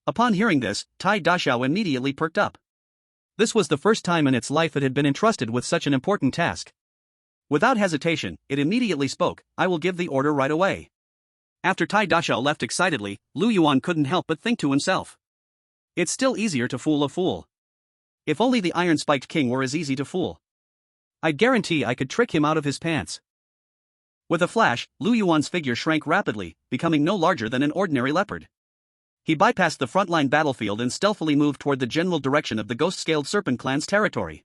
Upon hearing this, Tai Dashao immediately perked up. This was the first time in its life it had been entrusted with such an important task. Without hesitation, it immediately spoke, I will give the order right away. After Tai Dashao left excitedly, Lu Yuan couldn't help but think to himself. It's still easier to fool a fool. If only the Iron-Spiked King were as easy to fool. I'd guarantee I could trick him out of his pants. With a flash, Lu Yuan's figure shrank rapidly, becoming no larger than an ordinary leopard. He bypassed the frontline battlefield and stealthily moved toward the general direction of the ghost-scaled serpent clan's territory.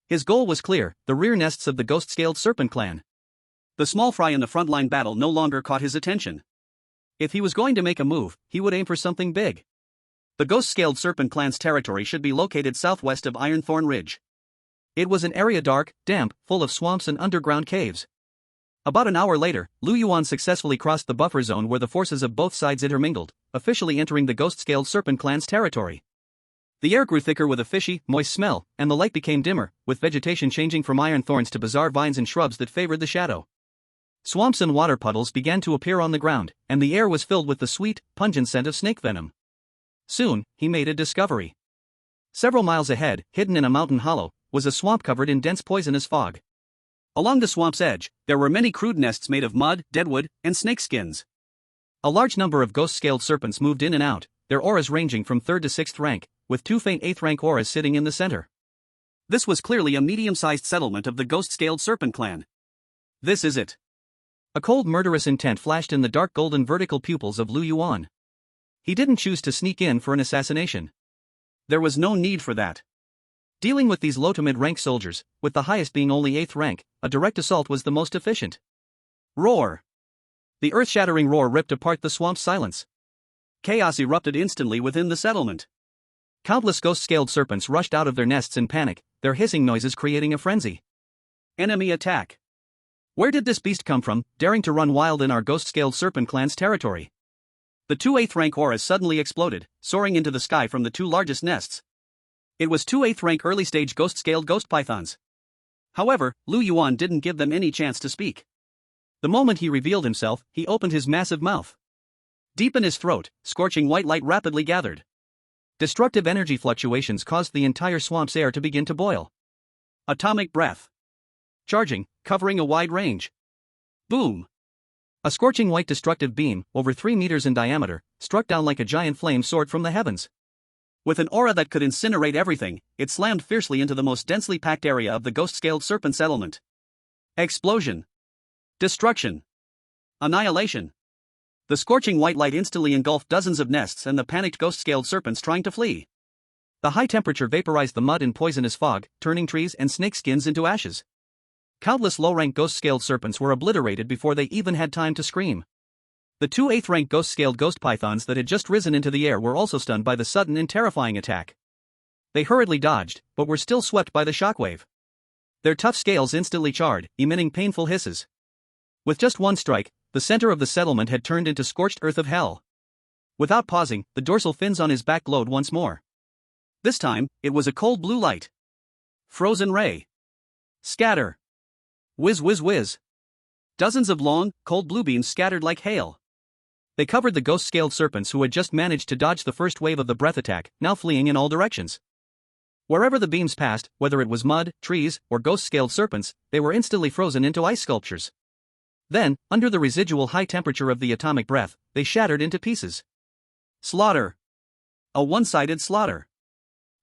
His goal was clear, the rear nests of the ghost-scaled serpent clan. The small fry in the frontline battle no longer caught his attention. If he was going to make a move, he would aim for something big. The ghost-scaled serpent clan's territory should be located southwest of Ironthorn Ridge. It was an area dark, damp, full of swamps and underground caves. About an hour later, Lu Yuan successfully crossed the buffer zone where the forces of both sides intermingled, officially entering the ghost-scaled serpent clan's territory. The air grew thicker with a fishy, moist smell, and the light became dimmer, with vegetation changing from iron thorns to bizarre vines and shrubs that favored the shadow. Swamps and water puddles began to appear on the ground, and the air was filled with the sweet, pungent scent of snake venom. Soon, he made a discovery. Several miles ahead, hidden in a mountain hollow, was a swamp covered in dense poisonous fog. Along the swamp's edge, there were many crude nests made of mud, deadwood, and snake skins. A large number of ghost-scaled serpents moved in and out, their auras ranging from 3rd to 6th rank, with 2 faint 8th rank auras sitting in the center. This was clearly a medium-sized settlement of the ghost-scaled serpent clan. This is it. A cold murderous intent flashed in the dark golden vertical pupils of Lu Yuan. He didn't choose to sneak in for an assassination. There was no need for that. Dealing with these low to mid-rank soldiers, with the highest being only 8th rank, a direct assault was the most efficient. Roar! The earth-shattering roar ripped apart the swamp's silence. Chaos erupted instantly within the settlement. Countless ghost-scaled serpents rushed out of their nests in panic, their hissing noises creating a frenzy. Enemy attack! Where did this beast come from, daring to run wild in our ghost-scaled serpent clan's territory? The 2 8th rank auras suddenly exploded, soaring into the sky from the 2 largest nests. It was 2 8th rank early-stage ghost-scaled ghost pythons. However, Lu Yuan didn't give them any chance to speak. The moment he revealed himself, he opened his massive mouth. Deep in his throat, scorching white light rapidly gathered. Destructive energy fluctuations caused the entire swamp's air to begin to boil. Atomic breath. Charging, covering a wide range. Boom! A scorching white destructive beam, over 3 meters in diameter, struck down like a giant flame sword from the heavens. With an aura that could incinerate everything, it slammed fiercely into the most densely packed area of the ghost-scaled serpent settlement. Explosion. Destruction. Annihilation. The scorching white light instantly engulfed dozens of nests and the panicked ghost-scaled serpents trying to flee. The high temperature vaporized the mud in poisonous fog, turning trees and snake skins into ashes. Countless low-rank ghost-scaled serpents were obliterated before they even had time to scream. The 2 8th rank ghost-scaled ghost pythons that had just risen into the air were also stunned by the sudden and terrifying attack. They hurriedly dodged, but were still swept by the shockwave. Their tough scales instantly charred, emitting painful hisses. With just one strike, the center of the settlement had turned into scorched earth of hell. Without pausing, the dorsal fins on his back glowed once more. This time, it was a cold blue light. Frozen ray. Scatter. Whiz whiz whiz. Dozens of long, cold blue beams scattered like hail. They covered the ghost-scaled serpents who had just managed to dodge the first wave of the breath attack, now fleeing in all directions. Wherever the beams passed, whether it was mud, trees, or ghost-scaled serpents, they were instantly frozen into ice sculptures. Then, under the residual high temperature of the atomic breath, they shattered into pieces. Slaughter. A one-sided slaughter.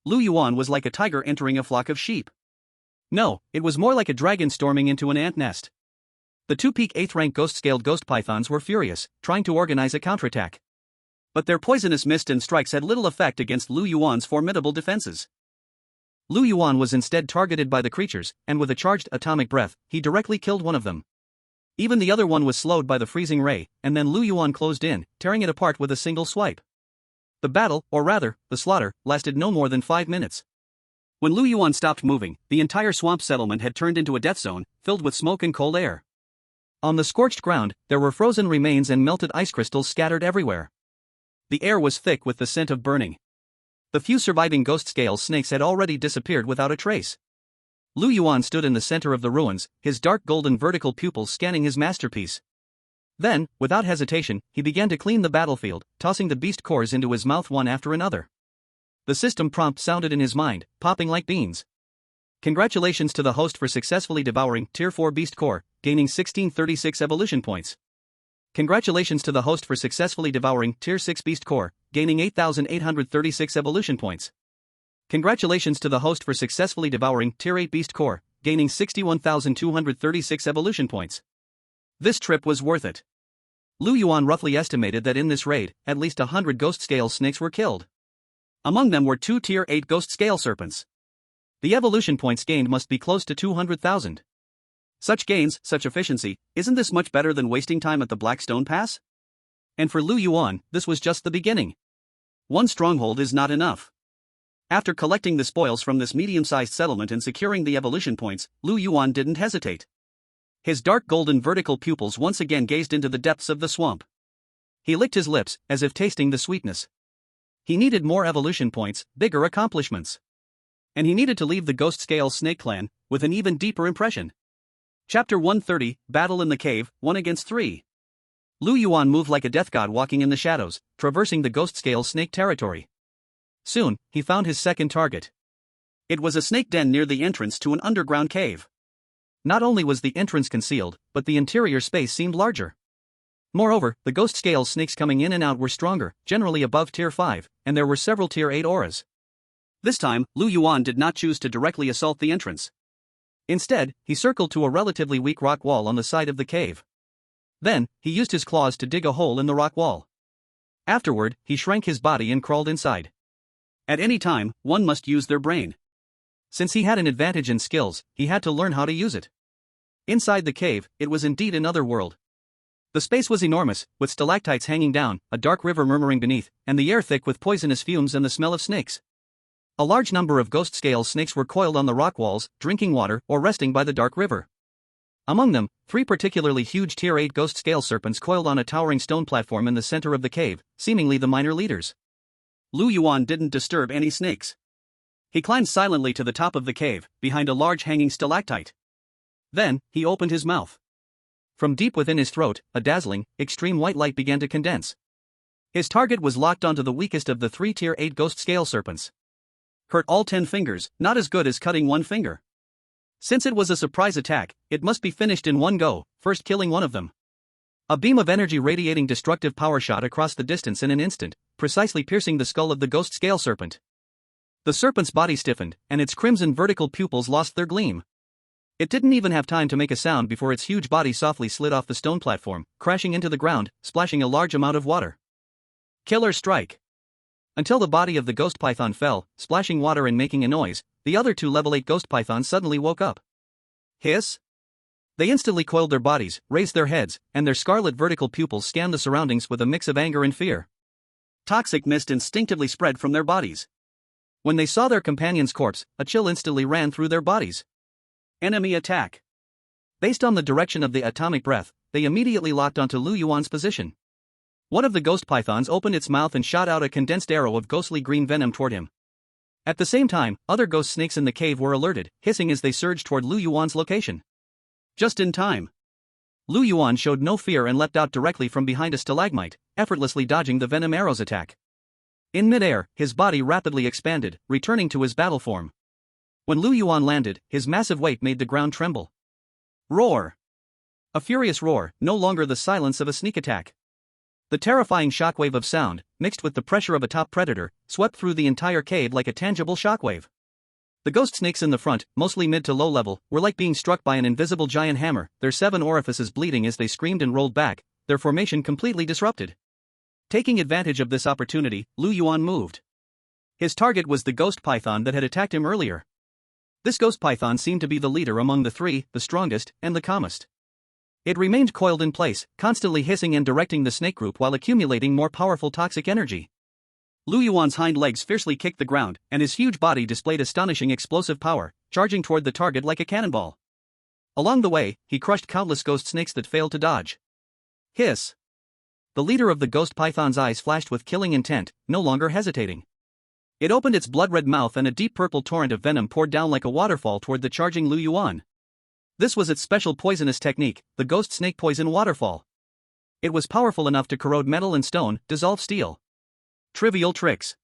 Lu Yuan was like a tiger entering a flock of sheep. No, it was more like a dragon storming into an ant nest. The 2 peak 8th rank ghost-scaled ghost pythons were furious, trying to organize a counterattack. But their poisonous mist and strikes had little effect against Lu Yuan's formidable defenses. Lu Yuan was instead targeted by the creatures, and with a charged atomic breath, he directly killed one of them. Even the other one was slowed by the freezing ray, and then Lu Yuan closed in, tearing it apart with a single swipe. The battle, or rather, the slaughter, lasted no more than 5 minutes. When Lu Yuan stopped moving, the entire swamp settlement had turned into a death zone, filled with smoke and cold air. On the scorched ground, there were frozen remains and melted ice crystals scattered everywhere. The air was thick with the scent of burning. The few surviving ghost-scale snakes had already disappeared without a trace. Lu Yuan stood in the center of the ruins, his dark golden vertical pupils scanning his masterpiece. Then, without hesitation, he began to clean the battlefield, tossing the beast cores into his mouth one after another. The system prompt sounded in his mind, popping like beans. Congratulations to the host for successfully devouring Tier 4 Beast Core, gaining 1636 evolution points. Congratulations to the host for successfully devouring Tier 6 Beast Core, gaining 8836 evolution points. Congratulations to the host for successfully devouring Tier 8 Beast Core, gaining 61,236 evolution points. This trip was worth it. Lu Yuan roughly estimated that in this raid, at least 100 ghost-scale snakes were killed. Among them were 2 Tier 8 ghost-scale serpents. The evolution points gained must be close to 200,000. Such gains, such efficiency, isn't this much better than wasting time at the Blackstone Pass? And for Lu Yuan, this was just the beginning. One stronghold is not enough. After collecting the spoils from this medium-sized settlement and securing the evolution points, Lu Yuan didn't hesitate. His dark golden vertical pupils once again gazed into the depths of the swamp. He licked his lips, as if tasting the sweetness. He needed more evolution points, bigger accomplishments. And he needed to leave the Ghost Scale Snake Clan with an even deeper impression. Chapter 130, Battle in the Cave, 1 against 3. Lu Yuan moved like a death god walking in the shadows, traversing the Ghost Scale Snake territory. Soon, he found his second target. It was a snake den near the entrance to an underground cave. Not only was the entrance concealed, but the interior space seemed larger. Moreover, the ghost scale snakes coming in and out were stronger, generally above Tier 5, and there were several Tier 8 auras. This time, Lu Yuan did not choose to directly assault the entrance. Instead, he circled to a relatively weak rock wall on the side of the cave. Then, he used his claws to dig a hole in the rock wall. Afterward, he shrank his body and crawled inside. At any time, one must use their brain. Since he had an advantage in skills, he had to learn how to use it. Inside the cave, it was indeed another world. The space was enormous, with stalactites hanging down, a dark river murmuring beneath, and the air thick with poisonous fumes and the smell of snakes. A large number of ghost scale snakes were coiled on the rock walls, drinking water, or resting by the dark river. Among them, 3 particularly huge Tier 8 ghost scale serpents coiled on a towering stone platform in the center of the cave, seemingly the minor leaders. Lu Yuan didn't disturb any snakes. He climbed silently to the top of the cave, behind a large hanging stalactite. Then, he opened his mouth. From deep within his throat, a dazzling, extreme white light began to condense. His target was locked onto the weakest of the 3 Tier 8 ghost scale serpents. Hurt all 10 fingers, not as good as cutting 1 finger. Since it was a surprise attack, it must be finished in one go, first killing one of them. A beam of energy radiating destructive power shot across the distance in an instant, precisely piercing the skull of the ghost scale serpent. The serpent's body stiffened, and its crimson vertical pupils lost their gleam. It didn't even have time to make a sound before its huge body softly slid off the stone platform, crashing into the ground, splashing a large amount of water. Killer strike. Until the body of the ghost python fell, splashing water and making a noise, the other 2 level 8 ghost pythons suddenly woke up. Hiss! They instantly coiled their bodies, raised their heads, and their scarlet vertical pupils scanned the surroundings with a mix of anger and fear. Toxic mist instinctively spread from their bodies. When they saw their companion's corpse, a chill instantly ran through their bodies. Enemy attack. Based on the direction of the atomic breath, they immediately locked onto Lu Yuan's position. One of the ghost pythons opened its mouth and shot out a condensed arrow of ghostly green venom toward him. At the same time, other ghost snakes in the cave were alerted, hissing as they surged toward Lu Yuan's location. Just in time. Lu Yuan showed no fear and leapt out directly from behind a stalagmite, effortlessly dodging the venom arrow's attack. In midair, his body rapidly expanded, returning to his battle form. When Lu Yuan landed, his massive weight made the ground tremble. Roar! A furious roar, no longer the silence of a sneak attack. The terrifying shockwave of sound, mixed with the pressure of a top predator, swept through the entire cave like a tangible shockwave. The ghost snakes in the front, mostly mid to low level, were like being struck by an invisible giant hammer, their 7 orifices bleeding as they screamed and rolled back, their formation completely disrupted. Taking advantage of this opportunity, Lu Yuan moved. His target was the ghost python that had attacked him earlier. This ghost python seemed to be the leader among the 3, the strongest, and the calmest. It remained coiled in place, constantly hissing and directing the snake group while accumulating more powerful toxic energy. Lu Yuan's hind legs fiercely kicked the ground, and his huge body displayed astonishing explosive power, charging toward the target like a cannonball. Along the way, he crushed countless ghost snakes that failed to dodge. Hiss! The leader of the ghost python's eyes flashed with killing intent, no longer hesitating. It opened its blood-red mouth and a deep purple torrent of venom poured down like a waterfall toward the charging Lu Yuan. This was its special poisonous technique, the ghost snake poison waterfall. It was powerful enough to corrode metal and stone, dissolve steel. Trivial tricks.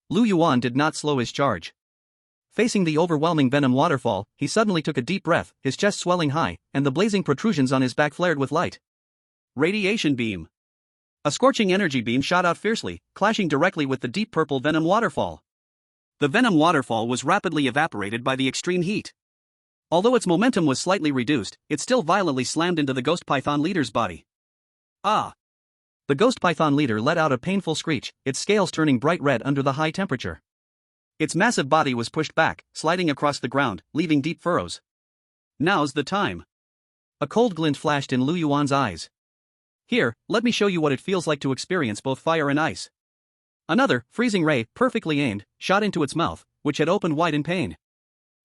Lu Yuan did not slow his charge. Facing the overwhelming venom waterfall, he suddenly took a deep breath, his chest swelling high, and the blazing protrusions on his back flared with light. Radiation beam. A scorching energy beam shot out fiercely, clashing directly with the deep purple venom waterfall. The venom waterfall was rapidly evaporated by the extreme heat. Although its momentum was slightly reduced, it still violently slammed into the ghost python leader's body. Ah! The ghost python leader let out a painful screech, its scales turning bright red under the high temperature. Its massive body was pushed back, sliding across the ground, leaving deep furrows. Now's the time. A cold glint flashed in Lu Yuan's eyes. Here, let me show you what it feels like to experience both fire and ice. Another, freezing ray, perfectly aimed, shot into its mouth, which had opened wide in pain.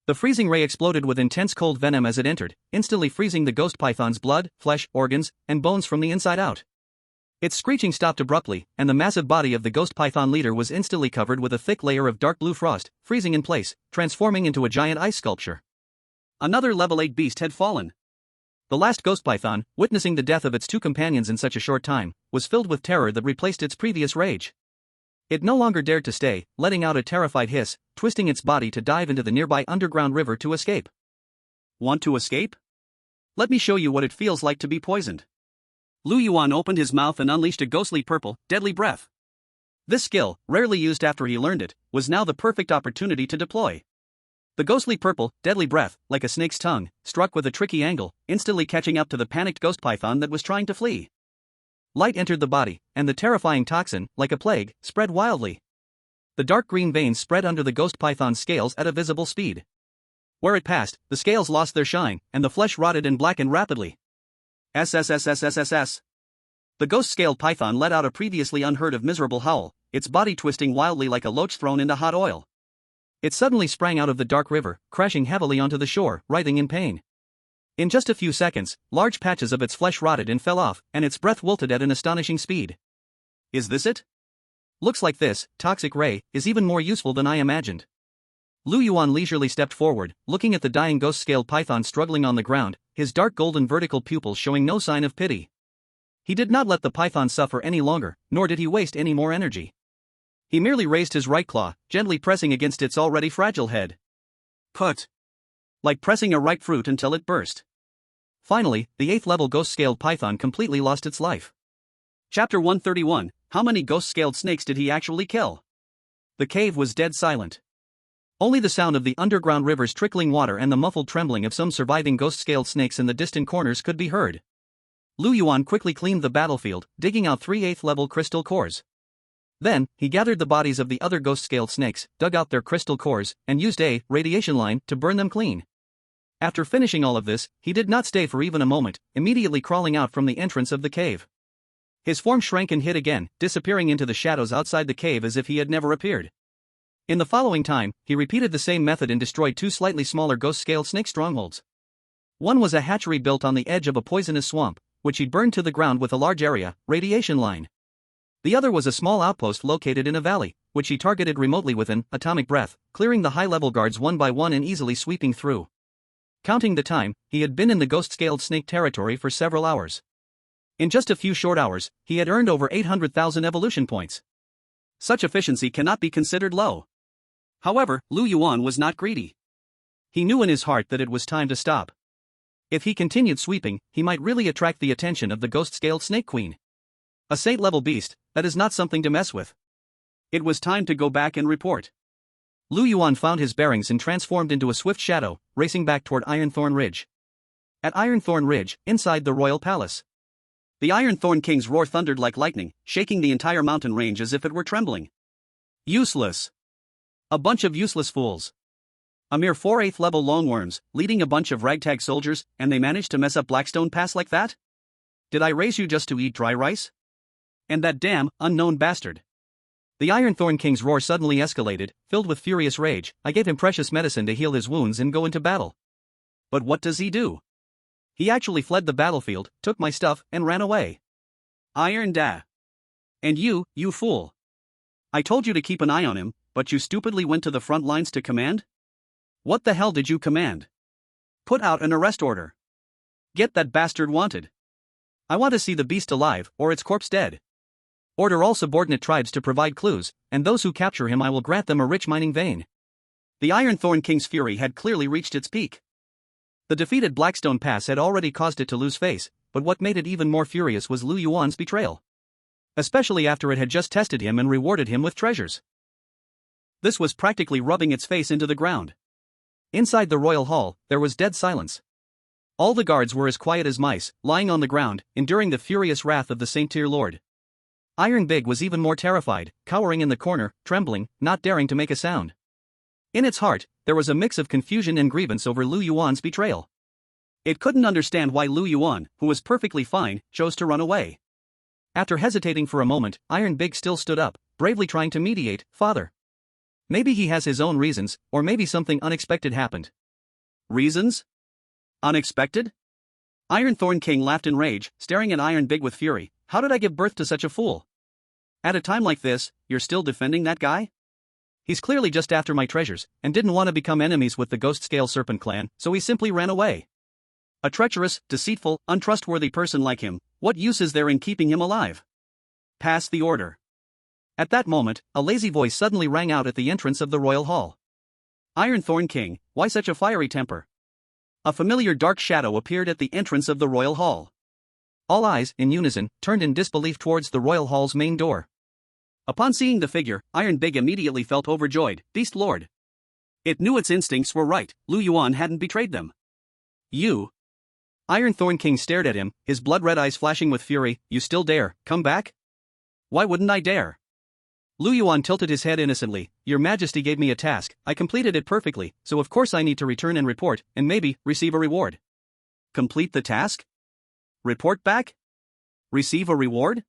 The freezing ray exploded with intense cold venom as it entered, instantly freezing the ghost python's blood, flesh, organs, and bones from the inside out. Its screeching stopped abruptly, and the massive body of the ghost python leader was instantly covered with a thick layer of dark blue frost, freezing in place, transforming into a giant ice sculpture. Another level 8 beast had fallen. The last ghost python, witnessing the death of its two companions in such a short time, was filled with terror that replaced its previous rage. It no longer dared to stay, letting out a terrified hiss, twisting its body to dive into the nearby underground river to escape. Want to escape? Let me show you what it feels like to be poisoned. Lu Yuan opened his mouth and unleashed a ghostly purple, deadly breath. This skill, rarely used after he learned it, was now the perfect opportunity to deploy. The ghostly purple, deadly breath, like a snake's tongue, struck with a tricky angle, instantly catching up to the panicked ghost python that was trying to flee. Light entered the body, and the terrifying toxin, like a plague, spread wildly. The dark green veins spread under the ghost python's scales at a visible speed. Where it passed, the scales lost their shine, and the flesh rotted and blackened rapidly. SSSSSSSS. The ghost-scaled python let out a previously unheard of miserable howl, its body twisting wildly like a loach thrown into hot oil. It suddenly sprang out of the dark river, crashing heavily onto the shore, writhing in pain. In just a few seconds, large patches of its flesh rotted and fell off, and its breath wilted at an astonishing speed. Is this it? Looks like this toxic ray is even more useful than I imagined. Lu Yuan leisurely stepped forward, looking at the dying ghost-scaled python struggling on the ground, his dark golden vertical pupils showing no sign of pity. He did not let the python suffer any longer, nor did he waste any more energy. He merely raised his right claw, gently pressing against its already fragile head. Put! Like pressing a ripe fruit until it burst. Finally, the 8th level ghost-scaled python completely lost its life. Chapter 131, How many ghost-scaled snakes did he actually kill? The cave was dead silent. Only the sound of the underground river's trickling water and the muffled trembling of some surviving ghost-scaled snakes in the distant corners could be heard. Lu Yuan quickly cleaned the battlefield, digging out 3 8th level crystal cores. Then, he gathered the bodies of the other ghost-scaled snakes, dug out their crystal cores, and used a radiation line to burn them clean. After finishing all of this, he did not stay for even a moment, immediately crawling out from the entrance of the cave. His form shrank and hid again, disappearing into the shadows outside the cave as if he had never appeared. In the following time, he repeated the same method and destroyed 2 slightly smaller ghost-scaled snake strongholds. One was a hatchery built on the edge of a poisonous swamp, which he burned to the ground with a large area radiation line. The other was a small outpost located in a valley, which he targeted remotely with an atomic breath, clearing the high-level guards one by one and easily sweeping through. Counting the time, he had been in the ghost-scaled snake territory for several hours. In just a few short hours, he had earned over 800,000 evolution points. Such efficiency cannot be considered low. However, Lu Yuan was not greedy. He knew in his heart that it was time to stop. If he continued sweeping, he might really attract the attention of the ghost-scaled snake queen. A saint-level beast, that is not something to mess with. It was time to go back and report. Lu Yuan found his bearings and transformed into a swift shadow, racing back toward Ironthorn Ridge. At Ironthorn Ridge, inside the royal palace. The Ironthorn King's roar thundered like lightning, shaking the entire mountain range as if it were trembling. Useless. A bunch of useless fools. A mere 4 8th level loneworms, leading a bunch of ragtag soldiers, and they managed to mess up Blackstone Pass like that? Did I raise you just to eat dry rice? And that damn, unknown bastard. The Ironthorn King's roar suddenly escalated, filled with furious rage. I gave him precious medicine to heal his wounds and go into battle. But what does he do? He actually fled the battlefield, took my stuff, and ran away. Iron Da. And you fool. I told you to keep an eye on him, but you stupidly went to the front lines to command? What the hell did you command? Put out an arrest order. Get that bastard wanted. I want to see the beast alive, or its corpse dead. Order all subordinate tribes to provide clues, and those who capture him I will grant them a rich mining vein. The Ironthorn King's fury had clearly reached its peak. The defeated Blackstone Pass had already caused it to lose face, but what made it even more furious was Lu Yuan's betrayal. Especially after it had just tested him and rewarded him with treasures. This was practically rubbing its face into the ground. Inside the royal hall, there was dead silence. All the guards were as quiet as mice, lying on the ground, enduring the furious wrath of the Saint-Tier Lord. Iron Big was even more terrified, cowering in the corner, trembling, not daring to make a sound. In its heart, there was a mix of confusion and grievance over Lu Yuan's betrayal. It couldn't understand why Lu Yuan, who was perfectly fine, chose to run away. After hesitating for a moment, Iron Big still stood up, bravely trying to mediate. Father. Maybe he has his own reasons, or maybe something unexpected happened. Reasons? Unexpected? Ironthorn King laughed in rage, staring at Iron Big with fury. how did I give birth to such a fool? At a time like this, you're still defending that guy? He's clearly just after my treasures, and didn't want to become enemies with the Ghost Scale Serpent clan, so he simply ran away. A treacherous, deceitful, untrustworthy person like him, what use is there in keeping him alive? Pass the order. At that moment, a lazy voice suddenly rang out at the entrance of the royal hall. Ironthorn King, why such a fiery temper? A familiar dark shadow appeared at the entrance of the royal hall. All eyes, in unison, turned in disbelief towards the royal hall's main door. Upon seeing the figure, Iron Big immediately felt overjoyed. Beast Lord. It knew its instincts were right, Lu Yuan hadn't betrayed them. You. Ironthorn King stared at him, his blood-red eyes flashing with fury. You still dare come back? Why wouldn't I dare? Lu Yuan tilted his head innocently. Your Majesty gave me a task, I completed it perfectly, so of course I need to return and report, and maybe, receive a reward. Complete the task? Report back? Receive a reward?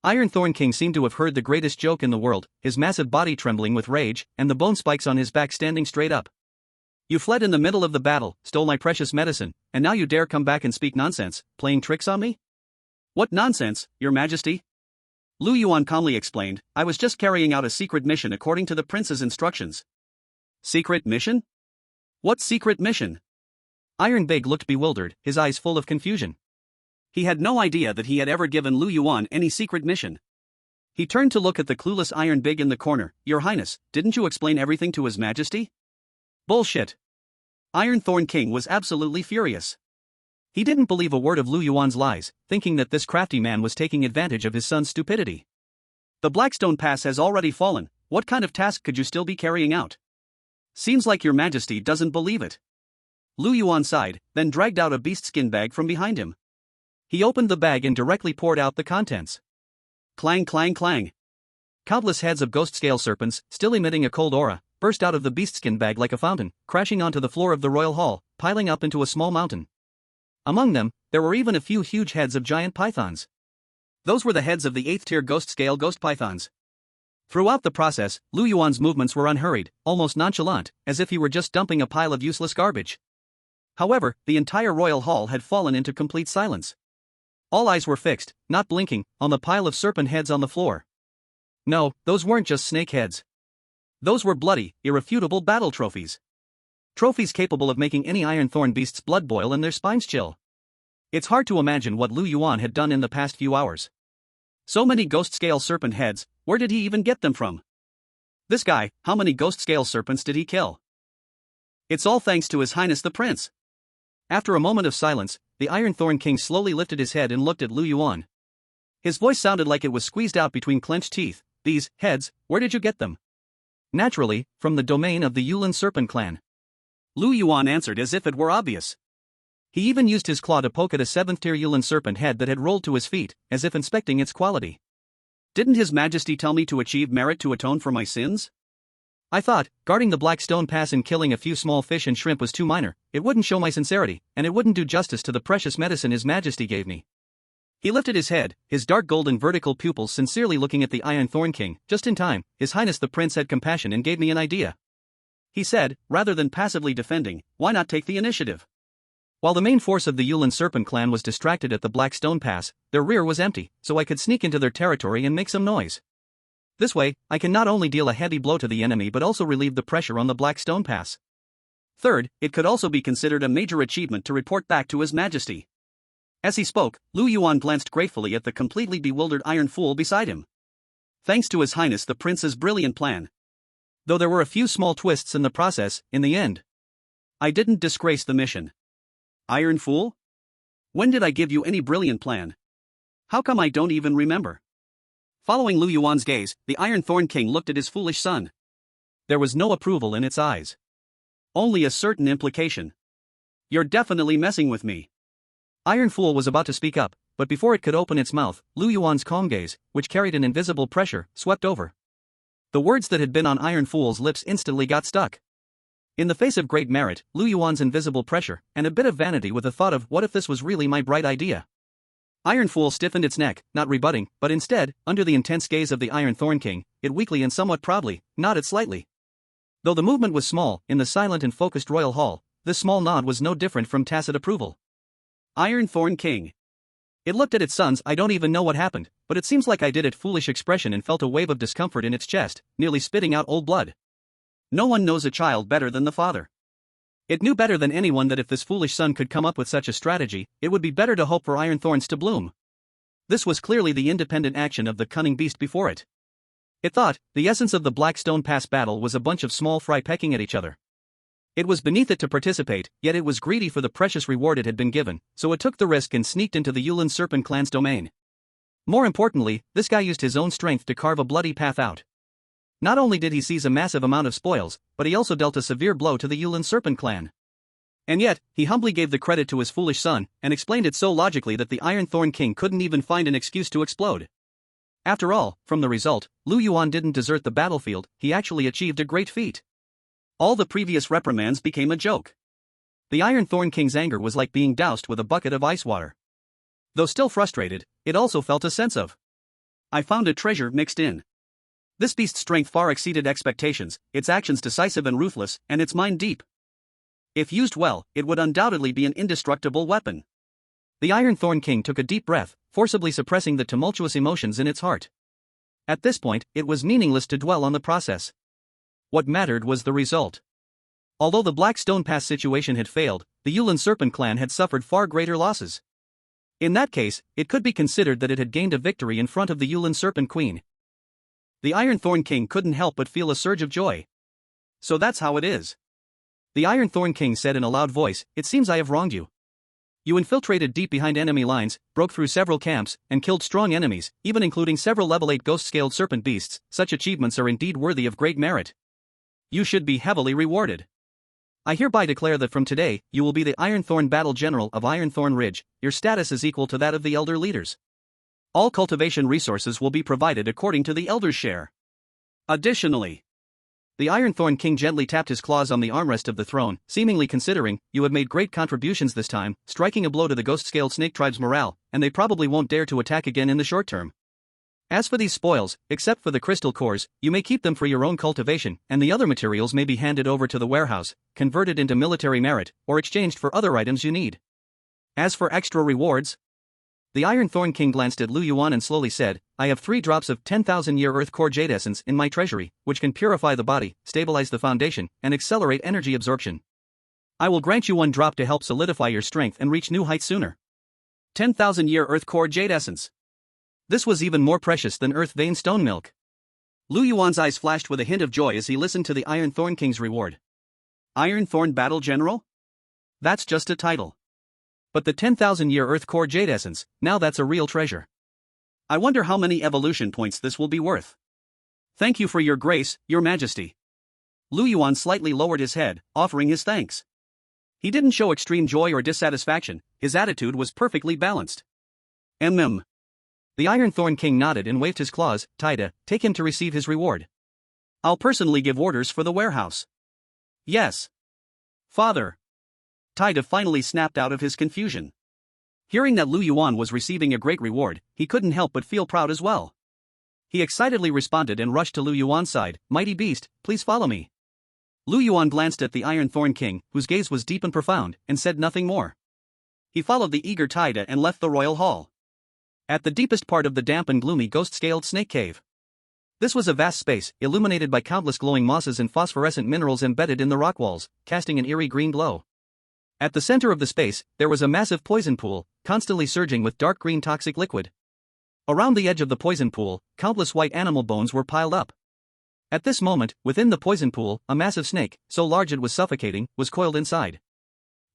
Ironthorn King seemed to have heard the greatest joke in the world, his massive body trembling with rage, and the bone spikes on his back standing straight up. You fled in the middle of the battle, stole my precious medicine, and now you dare come back and speak nonsense, playing tricks on me? What nonsense, Your Majesty? Lu Yuan calmly explained, I was just carrying out a secret mission according to the prince's instructions. Secret mission? What secret mission? Iron Big looked bewildered, his eyes full of confusion. He had no idea that he had ever given Lu Yuan any secret mission. He turned to look at the clueless Iron Big in the corner. Your Highness, didn't you explain everything to His Majesty? Bullshit. Ironthorn King was absolutely furious. He didn't believe a word of Lu Yuan's lies, thinking that this crafty man was taking advantage of his son's stupidity. The Blackstone Pass has already fallen, what kind of task could you still be carrying out? Seems like Your Majesty doesn't believe it. Lu Yuan sighed, then dragged out a beast skin bag from behind him. He opened the bag and directly poured out the contents. Clang clang clang. Countless heads of ghost scale serpents, still emitting a cold aura, burst out of the beastskin bag like a fountain, crashing onto the floor of the royal hall, piling up into a small mountain. Among them, there were even a few huge heads of giant pythons. Those were the heads of the 8th tier ghost scale ghost pythons. Throughout the process, Lu Yuan's movements were unhurried, almost nonchalant, as if he were just dumping a pile of useless garbage. However, the entire royal hall had fallen into complete silence. All eyes were fixed, not blinking, on the pile of serpent heads on the floor. No, those weren't just snake heads. Those were bloody, irrefutable battle trophies. Trophies capable of making any Ironthorn beast's blood boil and their spines chill. It's hard to imagine what Lu Yuan had done in the past few hours. So many ghost-scale serpent heads, where did he even get them from? This guy, how many ghost-scale serpents did he kill? It's all thanks to His Highness the Prince. After a moment of silence, the Ironthorn King slowly lifted his head and looked at Lu Yuan. His voice sounded like it was squeezed out between clenched teeth. These heads, where did you get them? Naturally, from the domain of the Yulin Serpent clan. Lu Yuan answered as if it were obvious. He even used his claw to poke at a 7th tier Yulin serpent head that had rolled to his feet, as if inspecting its quality. Didn't His Majesty tell me to achieve merit to atone for my sins? I thought, guarding the Blackstone Pass and killing a few small fish and shrimp was too minor, it wouldn't show my sincerity, and it wouldn't do justice to the precious medicine His Majesty gave me. He lifted his head, his dark golden vertical pupils sincerely looking at the Ironthorn King. Just in time, His Highness the Prince had compassion and gave me an idea. He said, rather than passively defending, why not take the initiative? While the main force of the Yulin Serpent clan was distracted at the Blackstone Pass, their rear was empty, so I could sneak into their territory and make some noise. This way, I can not only deal a heavy blow to the enemy but also relieve the pressure on the Blackstone Pass. Third, it could also be considered a major achievement to report back to His Majesty. As he spoke, Lu Yuan glanced gratefully at the completely bewildered Iron Fool beside him. Thanks to His Highness the Prince's brilliant plan. Though there were a few small twists in the process, in the end, I didn't disgrace the mission. Iron Fool? When did I give you any brilliant plan? How come I don't even remember? Following Lu Yuan's gaze, the Ironthorn King looked at his foolish son. There was no approval in its eyes. Only a certain implication. You're definitely messing with me. Iron Fool was about to speak up, but before it could open its mouth, Lu Yuan's calm gaze, which carried an invisible pressure, swept over. The words that had been on Iron Fool's lips instantly got stuck. In the face of great merit, Lu Yuan's invisible pressure, and a bit of vanity with the thought of what if this was really my bright idea. Iron Fool stiffened its neck, not rebutting, but instead, under the intense gaze of the Ironthorn King, it weakly and somewhat proudly nodded slightly. Though the movement was small, in the silent and focused royal hall, this small nod was no different from tacit approval. Ironthorn King. It looked at its sons. I don't even know what happened, but it seems like I did it. Foolish expression and felt a wave of discomfort in its chest, nearly spitting out old blood. No one knows a child better than the father. It knew better than anyone that if this foolish son could come up with such a strategy, it would be better to hope for iron thorns to bloom. This was clearly the independent action of the cunning beast before it. It thought, the essence of the Black Stone Pass battle was a bunch of small fry pecking at each other. It was beneath it to participate, yet it was greedy for the precious reward it had been given, so it took the risk and sneaked into the Yuan Serpent clan's domain. More importantly, this guy used his own strength to carve a bloody path out. Not only did he seize a massive amount of spoils, but he also dealt a severe blow to the Yuan Serpent clan. And yet, he humbly gave the credit to his foolish son, and explained it so logically that the Iron Thorn King couldn't even find an excuse to explode. After all, from the result, Lu Yuan didn't desert the battlefield, he actually achieved a great feat. All the previous reprimands became a joke. The Iron Thorn King's anger was like being doused with a bucket of ice water. Though still frustrated, it also felt a sense of I found a treasure mixed in. This beast's strength far exceeded expectations, its actions decisive and ruthless, and its mind deep. If used well, it would undoubtedly be an indestructible weapon. The Iron Thorn King took a deep breath, forcibly suppressing the tumultuous emotions in its heart. At this point, it was meaningless to dwell on the process. What mattered was the result. Although the Black Stone Pass situation had failed, the Yuan Serpent clan had suffered far greater losses. In that case, it could be considered that it had gained a victory in front of the Yuan Serpent Queen. The Iron Thorn King couldn't help but feel a surge of joy. So that's how it is. The Iron Thorn King said in a loud voice, "It seems I have wronged you. You infiltrated deep behind enemy lines, broke through several camps, and killed strong enemies, even including several level 8 ghost-scaled serpent beasts. Such achievements are indeed worthy of great merit. You should be heavily rewarded. I hereby declare that from today, you will be the Ironthorn Battle General of Ironthorn Ridge. Your status is equal to that of the Elder Leaders. All cultivation resources will be provided according to the Elder's share. Additionally, the Ironthorn King gently tapped his claws on the armrest of the throne, seemingly considering, you have made great contributions this time, striking a blow to the ghost-scaled snake tribe's morale, and they probably won't dare to attack again in the short term. As for these spoils, except for the crystal cores, you may keep them for your own cultivation, and the other materials may be handed over to the warehouse, converted into military merit, or exchanged for other items you need. As for extra rewards, the Iron Thorn King glanced at Lu Yuan and slowly said, I have 3 drops of 10,000-year Earth Core Jade Essence in my treasury, which can purify the body, stabilize the foundation, and accelerate energy absorption. I will grant you 1 drop to help solidify your strength and reach new heights sooner. 10,000-year Earth Core Jade Essence. This was even more precious than Earth Vein Stone Milk. Lu Yuan's eyes flashed with a hint of joy as he listened to the Iron Thorn King's reward. Iron Thorn Battle General? That's just a title. But the 10,000-year Earth Core Jade Essence, now that's a real treasure. I wonder how many evolution points this will be worth. Thank you for your grace, your majesty. Lu Yuan slightly lowered his head, offering his thanks. He didn't show extreme joy or dissatisfaction, his attitude was perfectly balanced. The Iron Thorn King nodded and waved his claws. Taida, take him to receive his reward. I'll personally give orders for the warehouse. Yes. Father. Taida finally snapped out of his confusion. Hearing that Lu Yuan was receiving a great reward, he couldn't help but feel proud as well. He excitedly responded and rushed to Lu Yuan's side. Mighty beast, please follow me. Lu Yuan glanced at the Iron Thorn King, whose gaze was deep and profound, and said nothing more. He followed the eager Taida and left the royal hall. At the deepest part of the damp and gloomy ghost-scaled snake cave. This was a vast space, illuminated by countless glowing mosses and phosphorescent minerals embedded in the rock walls, casting an eerie green glow. At the center of the space, there was a massive poison pool, constantly surging with dark green toxic liquid. Around the edge of the poison pool, countless white animal bones were piled up. At this moment, within the poison pool, a massive snake, so large it was suffocating, was coiled inside.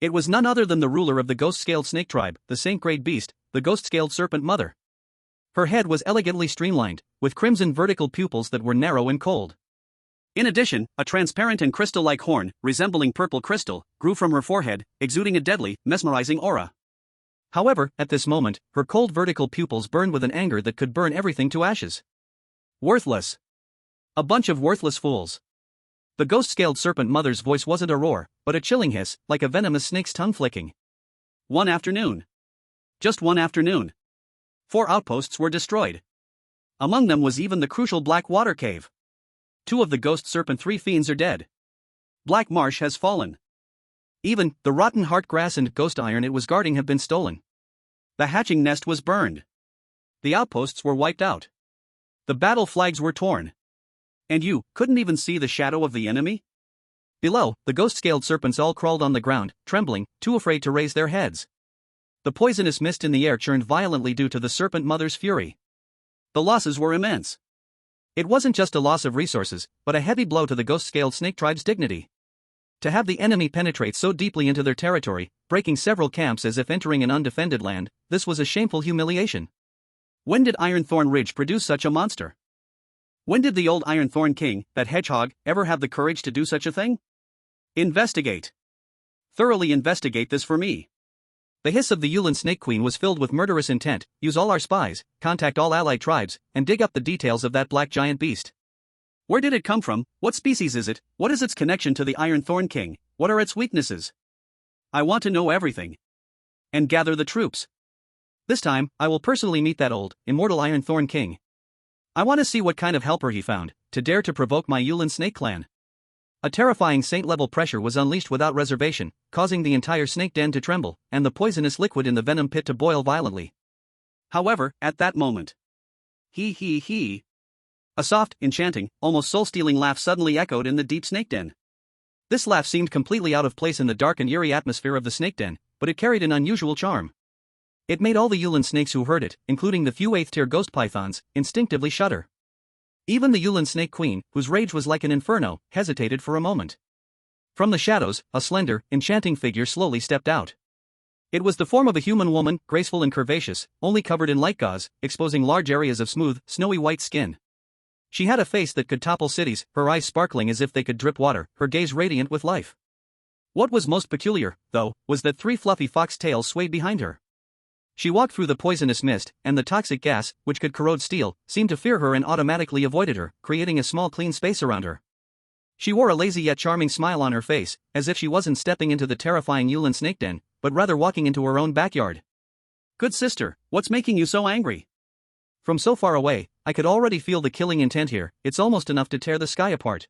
It was none other than the ruler of the ghost-scaled snake tribe, the Saint-Grade Beast, the ghost-scaled serpent mother. Her head was elegantly streamlined, with crimson vertical pupils that were narrow and cold. In addition, a transparent and crystal-like horn, resembling purple crystal, grew from her forehead, exuding a deadly, mesmerizing aura. However, at this moment, her cold vertical pupils burned with an anger that could burn everything to ashes. Worthless. A bunch of worthless fools. The ghost-scaled serpent mother's voice wasn't a roar, but a chilling hiss, like a venomous snake's tongue flicking. One afternoon. Just one afternoon. 4 outposts were destroyed. Among them was even the crucial Black Water Cave. 2 of the ghost serpent 3 fiends are dead. Black Marsh has fallen. Even the rotten heart grass and ghost iron it was guarding have been stolen. The hatching nest was burned. The outposts were wiped out. The battle flags were torn. And you couldn't even see the shadow of the enemy? Below, the ghost-scaled serpents all crawled on the ground, trembling, too afraid to raise their heads. The poisonous mist in the air churned violently due to the serpent mother's fury. The losses were immense. It wasn't just a loss of resources, but a heavy blow to the ghost-scaled snake tribe's dignity. To have the enemy penetrate so deeply into their territory, breaking several camps as if entering an undefended land, this was a shameful humiliation. When did Ironthorn Ridge produce such a monster? When did the old Ironthorn King, that hedgehog, ever have the courage to do such a thing? Investigate. Thoroughly investigate this for me. The hiss of the Yulin Snake Queen was filled with murderous intent. Use all our spies, contact all allied tribes, and dig up the details of that black giant beast. Where did it come from? What species is it? What is its connection to the Ironthorn King? What are its weaknesses? I want to know everything. And gather the troops. This time, I will personally meet that old, immortal Ironthorn King. I want to see what kind of helper he found, to dare to provoke my Yulin Snake clan. A terrifying saint-level pressure was unleashed without reservation, causing the entire snake den to tremble, and the poisonous liquid in the venom pit to boil violently. However, at that moment, he. A soft, enchanting, almost soul-stealing laugh suddenly echoed in the deep snake den. This laugh seemed completely out of place in the dark and eerie atmosphere of the snake den, but it carried an unusual charm. It made all the Yulin snakes who heard it, including the few 8th-tier ghost pythons, instinctively shudder. Even the Yulin Snake Queen, whose rage was like an inferno, hesitated for a moment. From the shadows, a slender, enchanting figure slowly stepped out. It was the form of a human woman, graceful and curvaceous, only covered in light gauze, exposing large areas of smooth, snowy white skin. She had a face that could topple cities, her eyes sparkling as if they could drip water, her gaze radiant with life. What was most peculiar, though, was that 3 fluffy fox tails swayed behind her. She walked through the poisonous mist, and the toxic gas, which could corrode steel, seemed to fear her and automatically avoided her, creating a small clean space around her. She wore a lazy yet charming smile on her face, as if she wasn't stepping into the terrifying Yulin snake den, but rather walking into her own backyard. Good sister, what's making you so angry? From so far away, I could already feel the killing intent here. It's almost enough to tear the sky apart.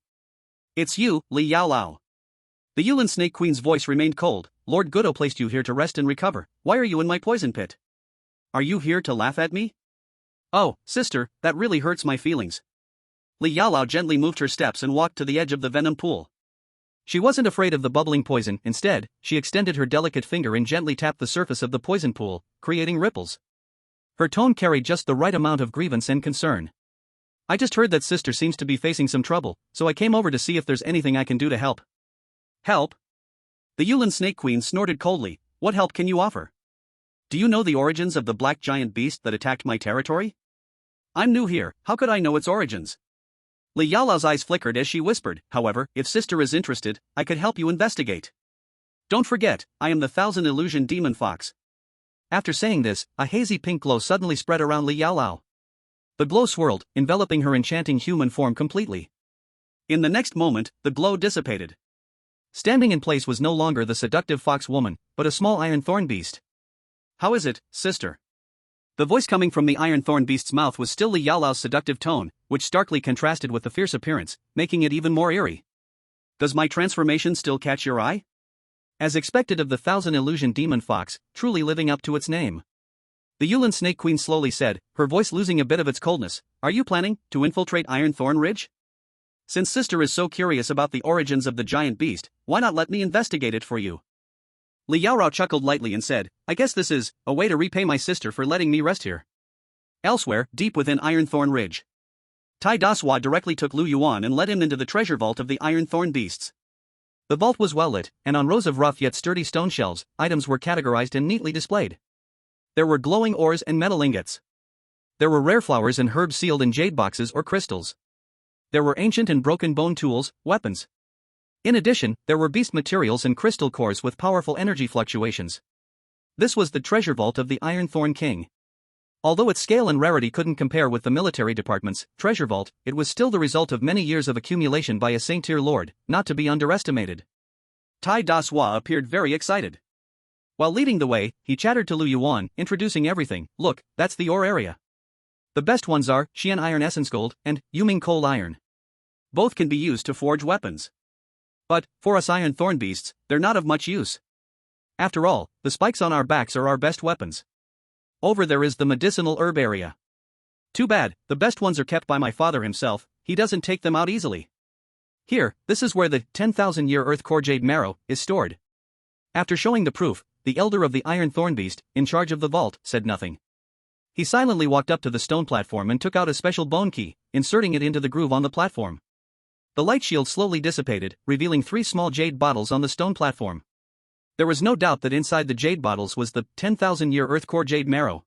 It's you, Li Yaolao. The Yulin Snake Queen's voice remained cold. Lord Gudo placed you here to rest and recover. Why are you in my poison pit? Are you here to laugh at me? Oh, sister, that really hurts my feelings. Li Yaolao gently moved her steps and walked to the edge of the venom pool. She wasn't afraid of the bubbling poison. Instead, she extended her delicate finger and gently tapped the surface of the poison pool, creating ripples. Her tone carried just the right amount of grievance and concern. I just heard that sister seems to be facing some trouble, so I came over to see if there's anything I can do to help. Help? The Yulin Snake Queen snorted coldly. What help can you offer? Do you know the origins of the black giant beast that attacked my territory? I'm new here, how could I know its origins? Li Yaolao's eyes flickered as she whispered, however, if sister is interested, I could help you investigate. Don't forget, I am the 1000 Illusion Demon Fox. After saying this, a hazy pink glow suddenly spread around Li Yaolao. The glow swirled, enveloping her enchanting human form completely. In the next moment, the glow dissipated. Standing in place was no longer the seductive fox woman, but a small iron thorn beast. How is it, sister? The voice coming from the iron thorn beast's mouth was still Li Yaolao's seductive tone, which starkly contrasted with the fierce appearance, making it even more eerie. Does my transformation still catch your eye? As expected of the 1000 Illusion Demon Fox, truly living up to its name. The Yulin Snake Queen slowly said, her voice losing a bit of its coldness, are you planning to infiltrate Ironthorn Ridge? Since sister is so curious about the origins of the giant beast, why not let me investigate it for you? Li Yaorao chuckled lightly and said, I guess this is a way to repay my sister for letting me rest here. Elsewhere, deep within Ironthorn Ridge, Tai Daswa directly took Lu Yuan and led him into the treasure vault of the Ironthorn beasts. The vault was well lit, and on rows of rough yet sturdy stone shelves, items were categorized and neatly displayed. There were glowing ores and metal ingots. There were rare flowers and herbs sealed in jade boxes or crystals. There were ancient and broken bone tools, weapons. In addition, there were beast materials and crystal cores with powerful energy fluctuations. This was the treasure vault of the Ironthorn King. Although its scale and rarity couldn't compare with the military department's treasure vault, it was still the result of many years of accumulation by a saint-tier lord, not to be underestimated. Tai Daswa appeared very excited. While leading the way, he chattered to Lu Yuan, introducing everything. Look, that's the ore area. The best ones are Xian Iron Essence Gold and Yuming Coal Iron. Both can be used to forge weapons. But, for us iron thorn beasts, they're not of much use. After all, the spikes on our backs are our best weapons. Over there is the medicinal herb area. Too bad, the best ones are kept by my father himself, he doesn't take them out easily. Here, this is where the 10,000-year earth core jade marrow is stored. After showing the proof, the elder of the Iron Thorn Beast, in charge of the vault, said nothing. He silently walked up to the stone platform and took out a special bone key, inserting it into the groove on the platform. The light shield slowly dissipated, revealing 3 small jade bottles on the stone platform. There was no doubt that inside the jade bottles was the 10,000-year earth core jade marrow.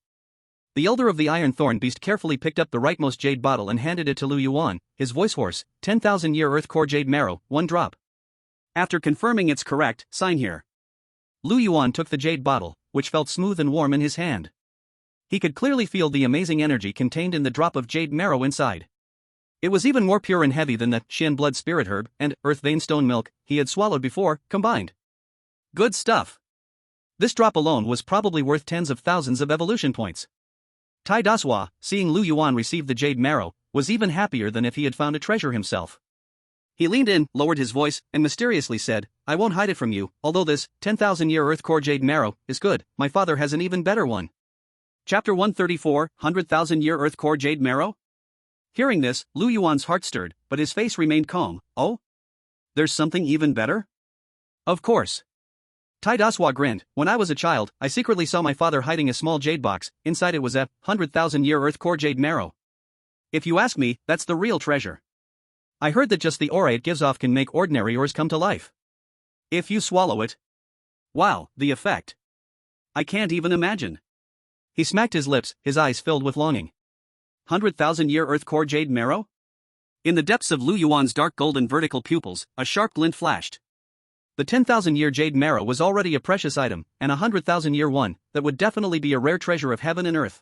The elder of the Iron Thorn Beast carefully picked up the rightmost jade bottle and handed it to Lu Yuan, his voice hoarse. 10,000-year earth core jade marrow, 1 drop. After confirming it's correct, sign here. Lu Yuan took the jade bottle, which felt smooth and warm in his hand. He could clearly feel the amazing energy contained in the drop of jade marrow inside. It was even more pure and heavy than the Xian blood spirit herb and earth vein stone milk he had swallowed before, combined. Good stuff. This drop alone was probably worth tens of thousands of evolution points. Tai Daswa, seeing Lu Yuan receive the jade marrow, was even happier than if he had found a treasure himself. He leaned in, lowered his voice, and mysteriously said, I won't hide it from you, although this 10,000-year earth core jade marrow is good, my father has an even better one. Chapter 134, 100,000-year earth core jade marrow? Hearing this, Lu Yuan's heart stirred, but his face remained calm. Oh? There's something even better? Of course. Tai Daswa grinned. When I was a child, I secretly saw my father hiding a small jade box. Inside it was a 100,000-year earth core jade marrow. If you ask me, that's the real treasure. I heard that just the aura it gives off can make ordinary ores come to life. If you swallow it. Wow, the effect. I can't even imagine. He smacked his lips, his eyes filled with longing. 100,000-year earth core jade marrow? In the depths of Lu Yuan's dark golden vertical pupils, a sharp glint flashed. The 10,000-year jade marrow was already a precious item, and a 100,000-year one that would definitely be a rare treasure of heaven and earth.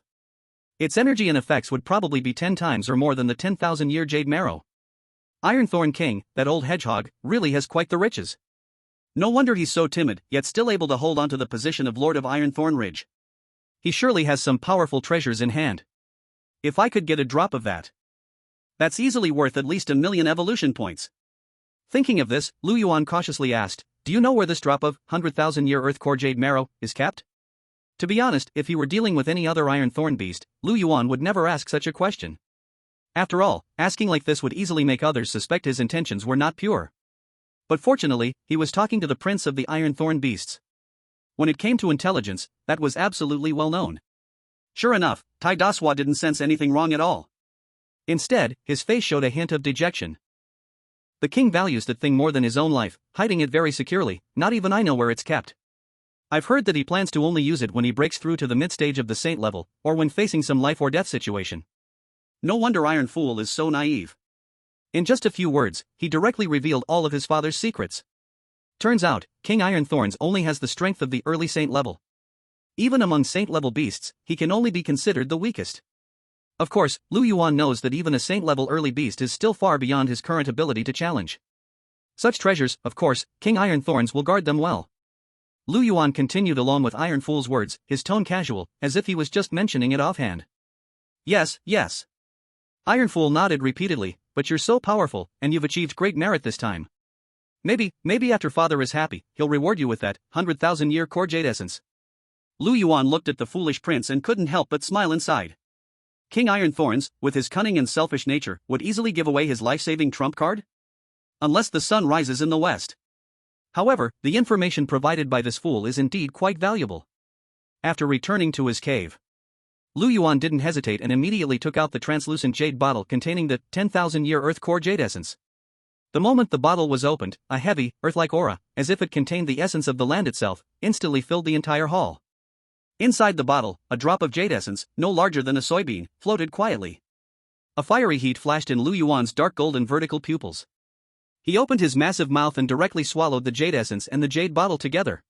Its energy and effects would probably be 10 times or more than the 10,000-year jade marrow. Ironthorn King, that old hedgehog, really has quite the riches. No wonder he's so timid, yet still able to hold on to the position of Lord of Ironthorn Ridge. He surely has some powerful treasures in hand. If I could get a drop of that. That's easily worth at least 1,000,000 evolution points. Thinking of this, Lu Yuan cautiously asked, do you know where this drop of 100,000-year earth core jade marrow is kept? To be honest, if he were dealing with any other Iron Thorn beast, Lu Yuan would never ask such a question. After all, asking like this would easily make others suspect his intentions were not pure. But fortunately, he was talking to the prince of the Iron Thorn beasts. When it came to intelligence, that was absolutely well known. Sure enough, Tai Daswa didn't sense anything wrong at all. Instead, his face showed a hint of dejection. The king values that thing more than his own life, hiding it very securely. Not even I know where it's kept. I've heard that he plans to only use it when he breaks through to the mid-stage of the saint level, or when facing some life or death situation. No wonder Iron Fool is so naive. In just a few words, he directly revealed all of his father's secrets. Turns out, King Iron Thorns only has the strength of the early saint level. Even among saint-level beasts, he can only be considered the weakest. Of course, Lu Yuan knows that even a saint-level early beast is still far beyond his current ability to challenge. Such treasures, of course, King Iron Thorns will guard them well. Lu Yuan continued along with Iron Fool's words, his tone casual, as if he was just mentioning it offhand. Yes, yes. Iron Fool nodded repeatedly, but you're so powerful, and you've achieved great merit this time. Maybe after father is happy, he'll reward you with that 100,000-year core jade essence. Lu Yuan looked at the foolish prince and couldn't help but smile inside. King Iron Thorns, with his cunning and selfish nature, would easily give away his life-saving trump card? Unless the sun rises in the west. However, the information provided by this fool is indeed quite valuable. After returning to his cave, Lu Yuan didn't hesitate and immediately took out the translucent jade bottle containing the 10,000-year earth core jade essence. The moment the bottle was opened, a heavy, earth-like aura, as if it contained the essence of the land itself, instantly filled the entire hall. Inside the bottle, a drop of jade essence, no larger than a soybean, floated quietly. A fiery heat flashed in Lu Yuan's dark golden vertical pupils. He opened his massive mouth and directly swallowed the jade essence and the jade bottle together.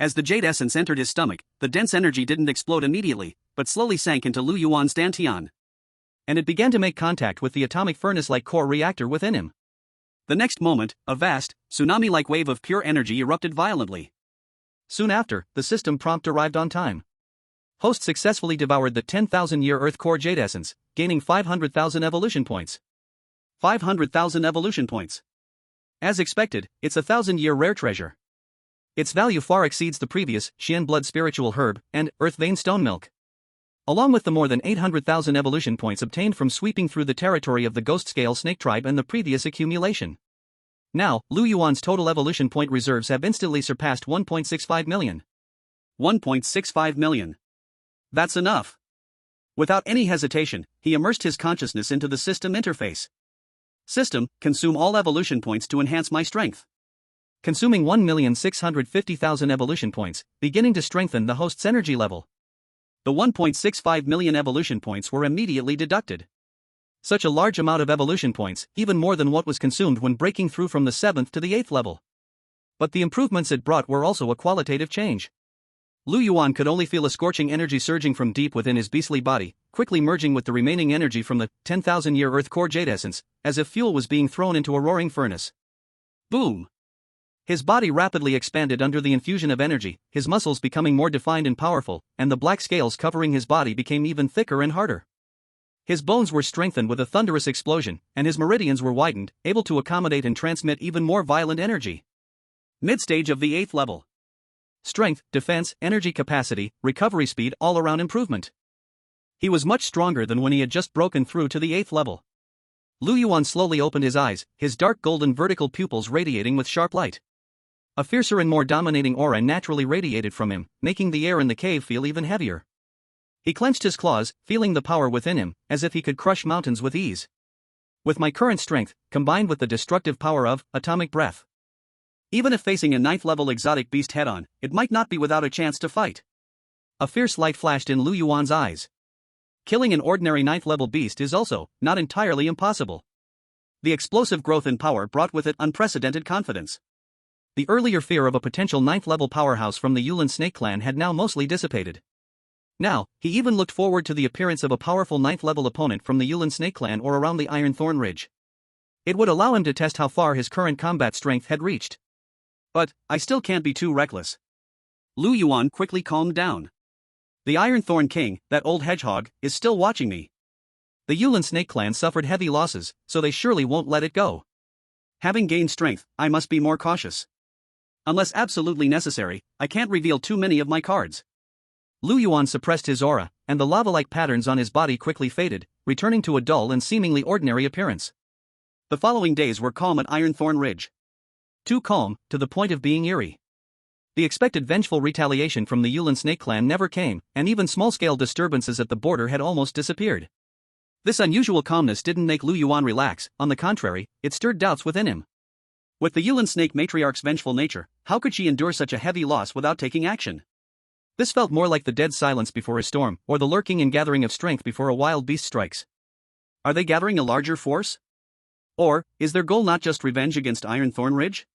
As the jade essence entered his stomach, the dense energy didn't explode immediately, but slowly sank into Lu Yuan's dantian. And it began to make contact with the atomic furnace-like core reactor within him. The next moment, a vast, tsunami-like wave of pure energy erupted violently. Soon after, the system prompt arrived on time. Host successfully devoured the 10,000-year earth core jade essence, gaining 500,000 evolution points. 500,000 evolution points. As expected, it's a 1,000-year rare treasure. Its value far exceeds the previous Xian blood spiritual herb and earth vein stone milk. along with the more than 800,000 evolution points obtained from sweeping through the territory of the Ghost Scale Snake Tribe and the previous accumulation. Now, Lu Yuan's total evolution point reserves have instantly surpassed 1.65 million. 1.65 million. That's enough. Without any hesitation, he immersed his consciousness into the system interface. System, consume all evolution points to enhance my strength. Consuming 1,650,000 evolution points, beginning to strengthen the host's energy level. The 1.65 million evolution points were immediately deducted. Such a large amount of evolution points, even more than what was consumed when breaking through from the 7th to the 8th level. But the improvements it brought were also a qualitative change. Lu Yuan could only feel a scorching energy surging from deep within his beastly body, quickly merging with the remaining energy from the 10,000-year Earth core jade essence, as if fuel was being thrown into a roaring furnace. Boom! His body rapidly expanded under the infusion of energy, his muscles becoming more defined and powerful, and the black scales covering his body became even thicker and harder. His bones were strengthened with a thunderous explosion, and his meridians were widened, able to accommodate and transmit even more violent energy. Mid-stage of the 8th level. Strength, defense, energy capacity, recovery speed, all-around improvement. He was much stronger than when he had just broken through to the 8th level. Lu Yuan slowly opened his eyes, his dark golden vertical pupils radiating with sharp light. A fiercer and more dominating aura naturally radiated from him, making the air in the cave feel even heavier. He clenched his claws, feeling the power within him, as if he could crush mountains with ease. With my current strength, combined with the destructive power of atomic breath. Even if facing a 9th-level exotic beast head-on, it might not be without a chance to fight. A fierce light flashed in Lu Yuan's eyes. Killing an ordinary 9th-level beast is also not entirely impossible. The explosive growth in power brought with it unprecedented confidence. The earlier fear of a potential 9th-level powerhouse from the Yuan snake clan had now mostly dissipated. Now, he even looked forward to the appearance of a powerful 9th-level opponent from the Yuan snake clan or around the Iron Thorn Ridge. It would allow him to test how far his current combat strength had reached. But, I still can't be too reckless. Lu Yuan quickly calmed down. The Iron Thorn King, that old hedgehog, is still watching me. The Yuan snake clan suffered heavy losses, so they surely won't let it go. Having gained strength, I must be more cautious. Unless absolutely necessary, I can't reveal too many of my cards. Lu Yuan suppressed his aura, and the lava-like patterns on his body quickly faded, returning to a dull and seemingly ordinary appearance. The following days were calm at Iron Thorn Ridge. Too calm, to the point of being eerie. The expected vengeful retaliation from the Yuan snake clan never came, and even small-scale disturbances at the border had almost disappeared. This unusual calmness didn't make Lu Yuan relax, on the contrary, it stirred doubts within him. With the Yuan snake matriarch's vengeful nature, how could she endure such a heavy loss without taking action? This felt more like the dead silence before a storm, or the lurking and gathering of strength before a wild beast strikes. Are they gathering a larger force? Or, is their goal not just revenge against Iron Thorn Ridge?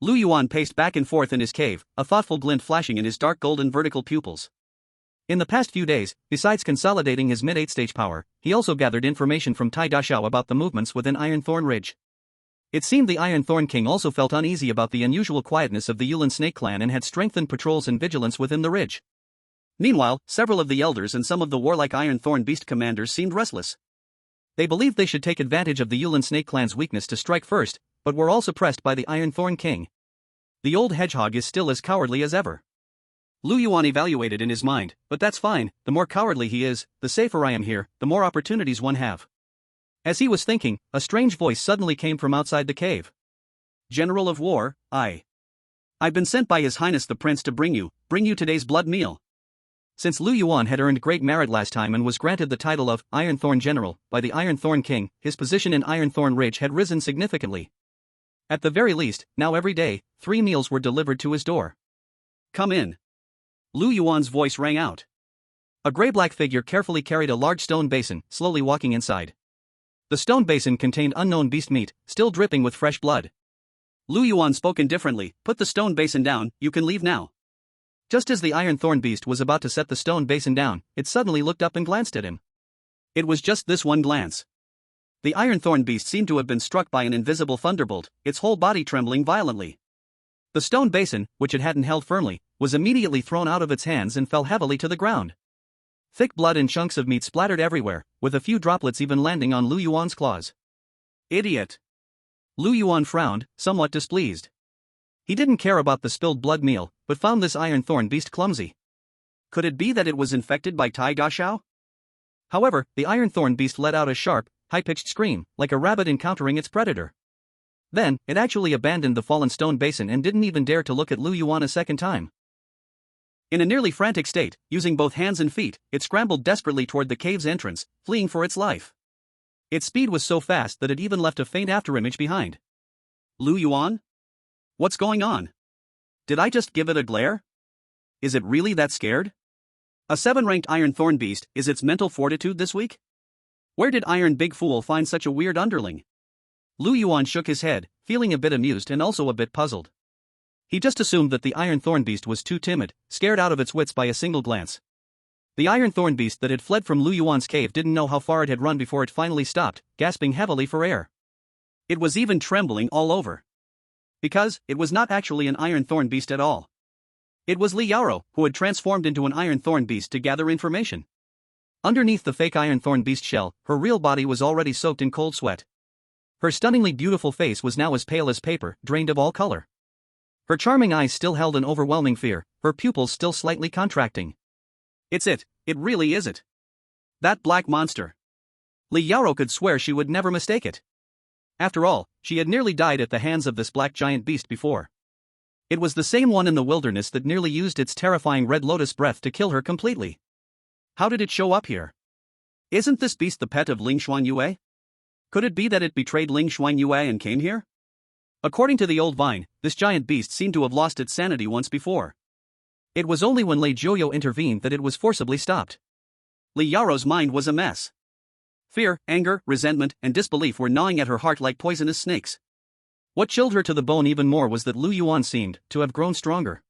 Lu Yuan paced back and forth in his cave, a thoughtful glint flashing in his dark golden vertical pupils. In the past few days, besides consolidating his mid-8 stage power, he also gathered information from Tai Dashao about the movements within Iron Thorn Ridge. It seemed the Iron Thorn King also felt uneasy about the unusual quietness of the Yuan snake clan and had strengthened patrols and vigilance within the ridge. Meanwhile, several of the elders and some of the warlike Iron Thorn beast commanders seemed restless. They believed they should take advantage of the Yuan snake clan's weakness to strike first, but were all suppressed by the Iron Thorn King. The old hedgehog is still as cowardly as ever. Lu Yuan evaluated in his mind, but that's fine, the more cowardly he is, the safer I am here, the more opportunities one have. As he was thinking, a strange voice suddenly came from outside the cave. General of War, I've been sent by His Highness the Prince to bring you today's blood meal. Since Lu Yuan had earned great merit last time and was granted the title of Iron Thorn General by the Iron Thorn King, his position in Iron Thorn Ridge had risen significantly. At the very least, now every day, 3 meals were delivered to his door. Come in. Lu Yuan's voice rang out. A gray-black figure carefully carried a large stone basin, slowly walking inside. The stone basin contained unknown beast meat, still dripping with fresh blood. Lu Yuan spoke indifferently, put the stone basin down, you can leave now. Just as the Iron Thorn beast was about to set the stone basin down, it suddenly looked up and glanced at him. It was just this one glance. The Iron Thorn beast seemed to have been struck by an invisible thunderbolt, its whole body trembling violently. The stone basin, which it hadn't held firmly, was immediately thrown out of its hands and fell heavily to the ground. Thick blood and chunks of meat splattered everywhere, with a few droplets even landing on Lu Yuan's claws. Idiot! Lu Yuan frowned, somewhat displeased. He didn't care about the spilled blood meal, but found this Iron Thorn beast clumsy. Could it be that it was infected by Tai Gashao? However, the Iron Thorn beast let out a sharp, high-pitched scream, like a rabbit encountering its predator. Then, it actually abandoned the fallen stone basin and didn't even dare to look at Lu Yuan a second time. In a nearly frantic state, using both hands and feet, it scrambled desperately toward the cave's entrance, fleeing for its life. Its speed was so fast that it even left a faint afterimage behind. Lu Yuan? What's going on? Did I just give it a glare? Is it really that scared? A 7-ranked Iron Thorn beast, is its mental fortitude this weak? Where did Iron Big Fool find such a weird underling? Lu Yuan shook his head, feeling a bit amused and also a bit puzzled. He just assumed that the Iron Thorn beast was too timid, scared out of its wits by a single glance. The Iron Thorn beast that had fled from Lu Yuan's cave didn't know how far it had run before it finally stopped, gasping heavily for air. It was even trembling all over. Because, it was not actually an Iron Thorn beast at all. It was Li Yaro, who had transformed into an Iron Thorn beast to gather information. Underneath the fake Iron Thorn beast shell, her real body was already soaked in cold sweat. Her stunningly beautiful face was now as pale as paper, drained of all color. Her charming eyes still held an overwhelming fear, her pupils still slightly contracting. It's it really is it. That black monster. Li Yaro could swear she would never mistake it. After all, she had nearly died at the hands of this black giant beast before. It was the same one in the wilderness that nearly used its terrifying red lotus breath to kill her completely. How did it show up here? Isn't this beast the pet of Ling Shuangyue? Could it be that it betrayed Ling Shuangyue and came here? According to the old vine, this giant beast seemed to have lost its sanity once before. It was only when Lei Jiuyo intervened that it was forcibly stopped. Li Yaro's mind was a mess. Fear, anger, resentment, and disbelief were gnawing at her heart like poisonous snakes. What chilled her to the bone even more was that Lu Yuan seemed to have grown stronger.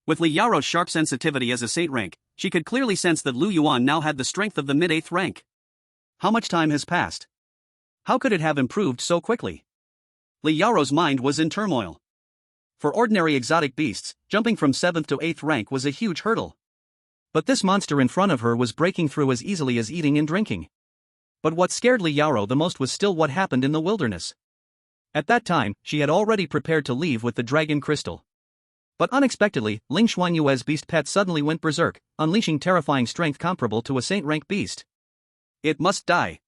With Li Yaro's sharp sensitivity as a Saint rank, she could clearly sense that Lu Yuan now had the strength of the mid-8th rank. How much time has passed? How could it have improved so quickly? Li Yaro's mind was in turmoil. For ordinary exotic beasts, jumping from 7th to 8th rank was a huge hurdle. But this monster in front of her was breaking through as easily as eating and drinking. But what scared Li Yaro the most was still what happened in the wilderness. At that time, she had already prepared to leave with the dragon crystal. But unexpectedly, Ling Shuangyue's beast pet suddenly went berserk, unleashing terrifying strength comparable to a saint-rank beast. It must die.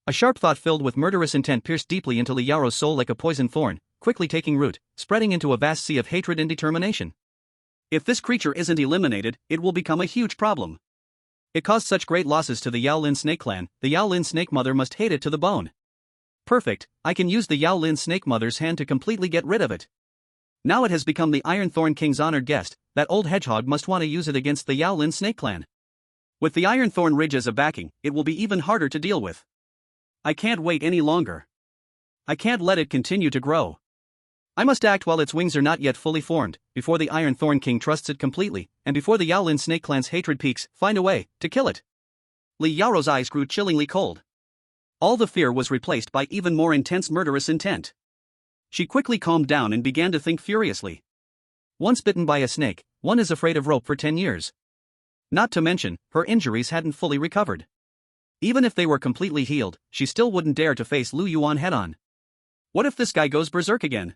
A sharp thought filled with murderous intent pierced deeply into Li Yaro's soul like a poison thorn, quickly taking root, spreading into a vast sea of hatred and determination. If this creature isn't eliminated, it will become a huge problem. It caused such great losses to the Yaolin snake clan, the Yaolin snake mother must hate it to the bone. Perfect, I can use the Yaolin snake mother's hand to completely get rid of it. Now it has become the Iron Thorn King's honored guest, that old hedgehog must want to use it against the Yaolin snake clan. With the Iron Thorn Ridge as a backing, it will be even harder to deal with. I can't wait any longer. I can't let it continue to grow. I must act while its wings are not yet fully formed, before the Iron Thorn King trusts it completely, and before the Yaolin snake clan's hatred peaks, find a way to kill it. Li Yaro's eyes grew chillingly cold. All the fear was replaced by even more intense murderous intent. She quickly calmed down and began to think furiously. Once bitten by a snake, one is afraid of rope for 10 years. Not to mention, her injuries hadn't fully recovered. Even if they were completely healed, she still wouldn't dare to face Lu Yuan head-on. What if this guy goes berserk again?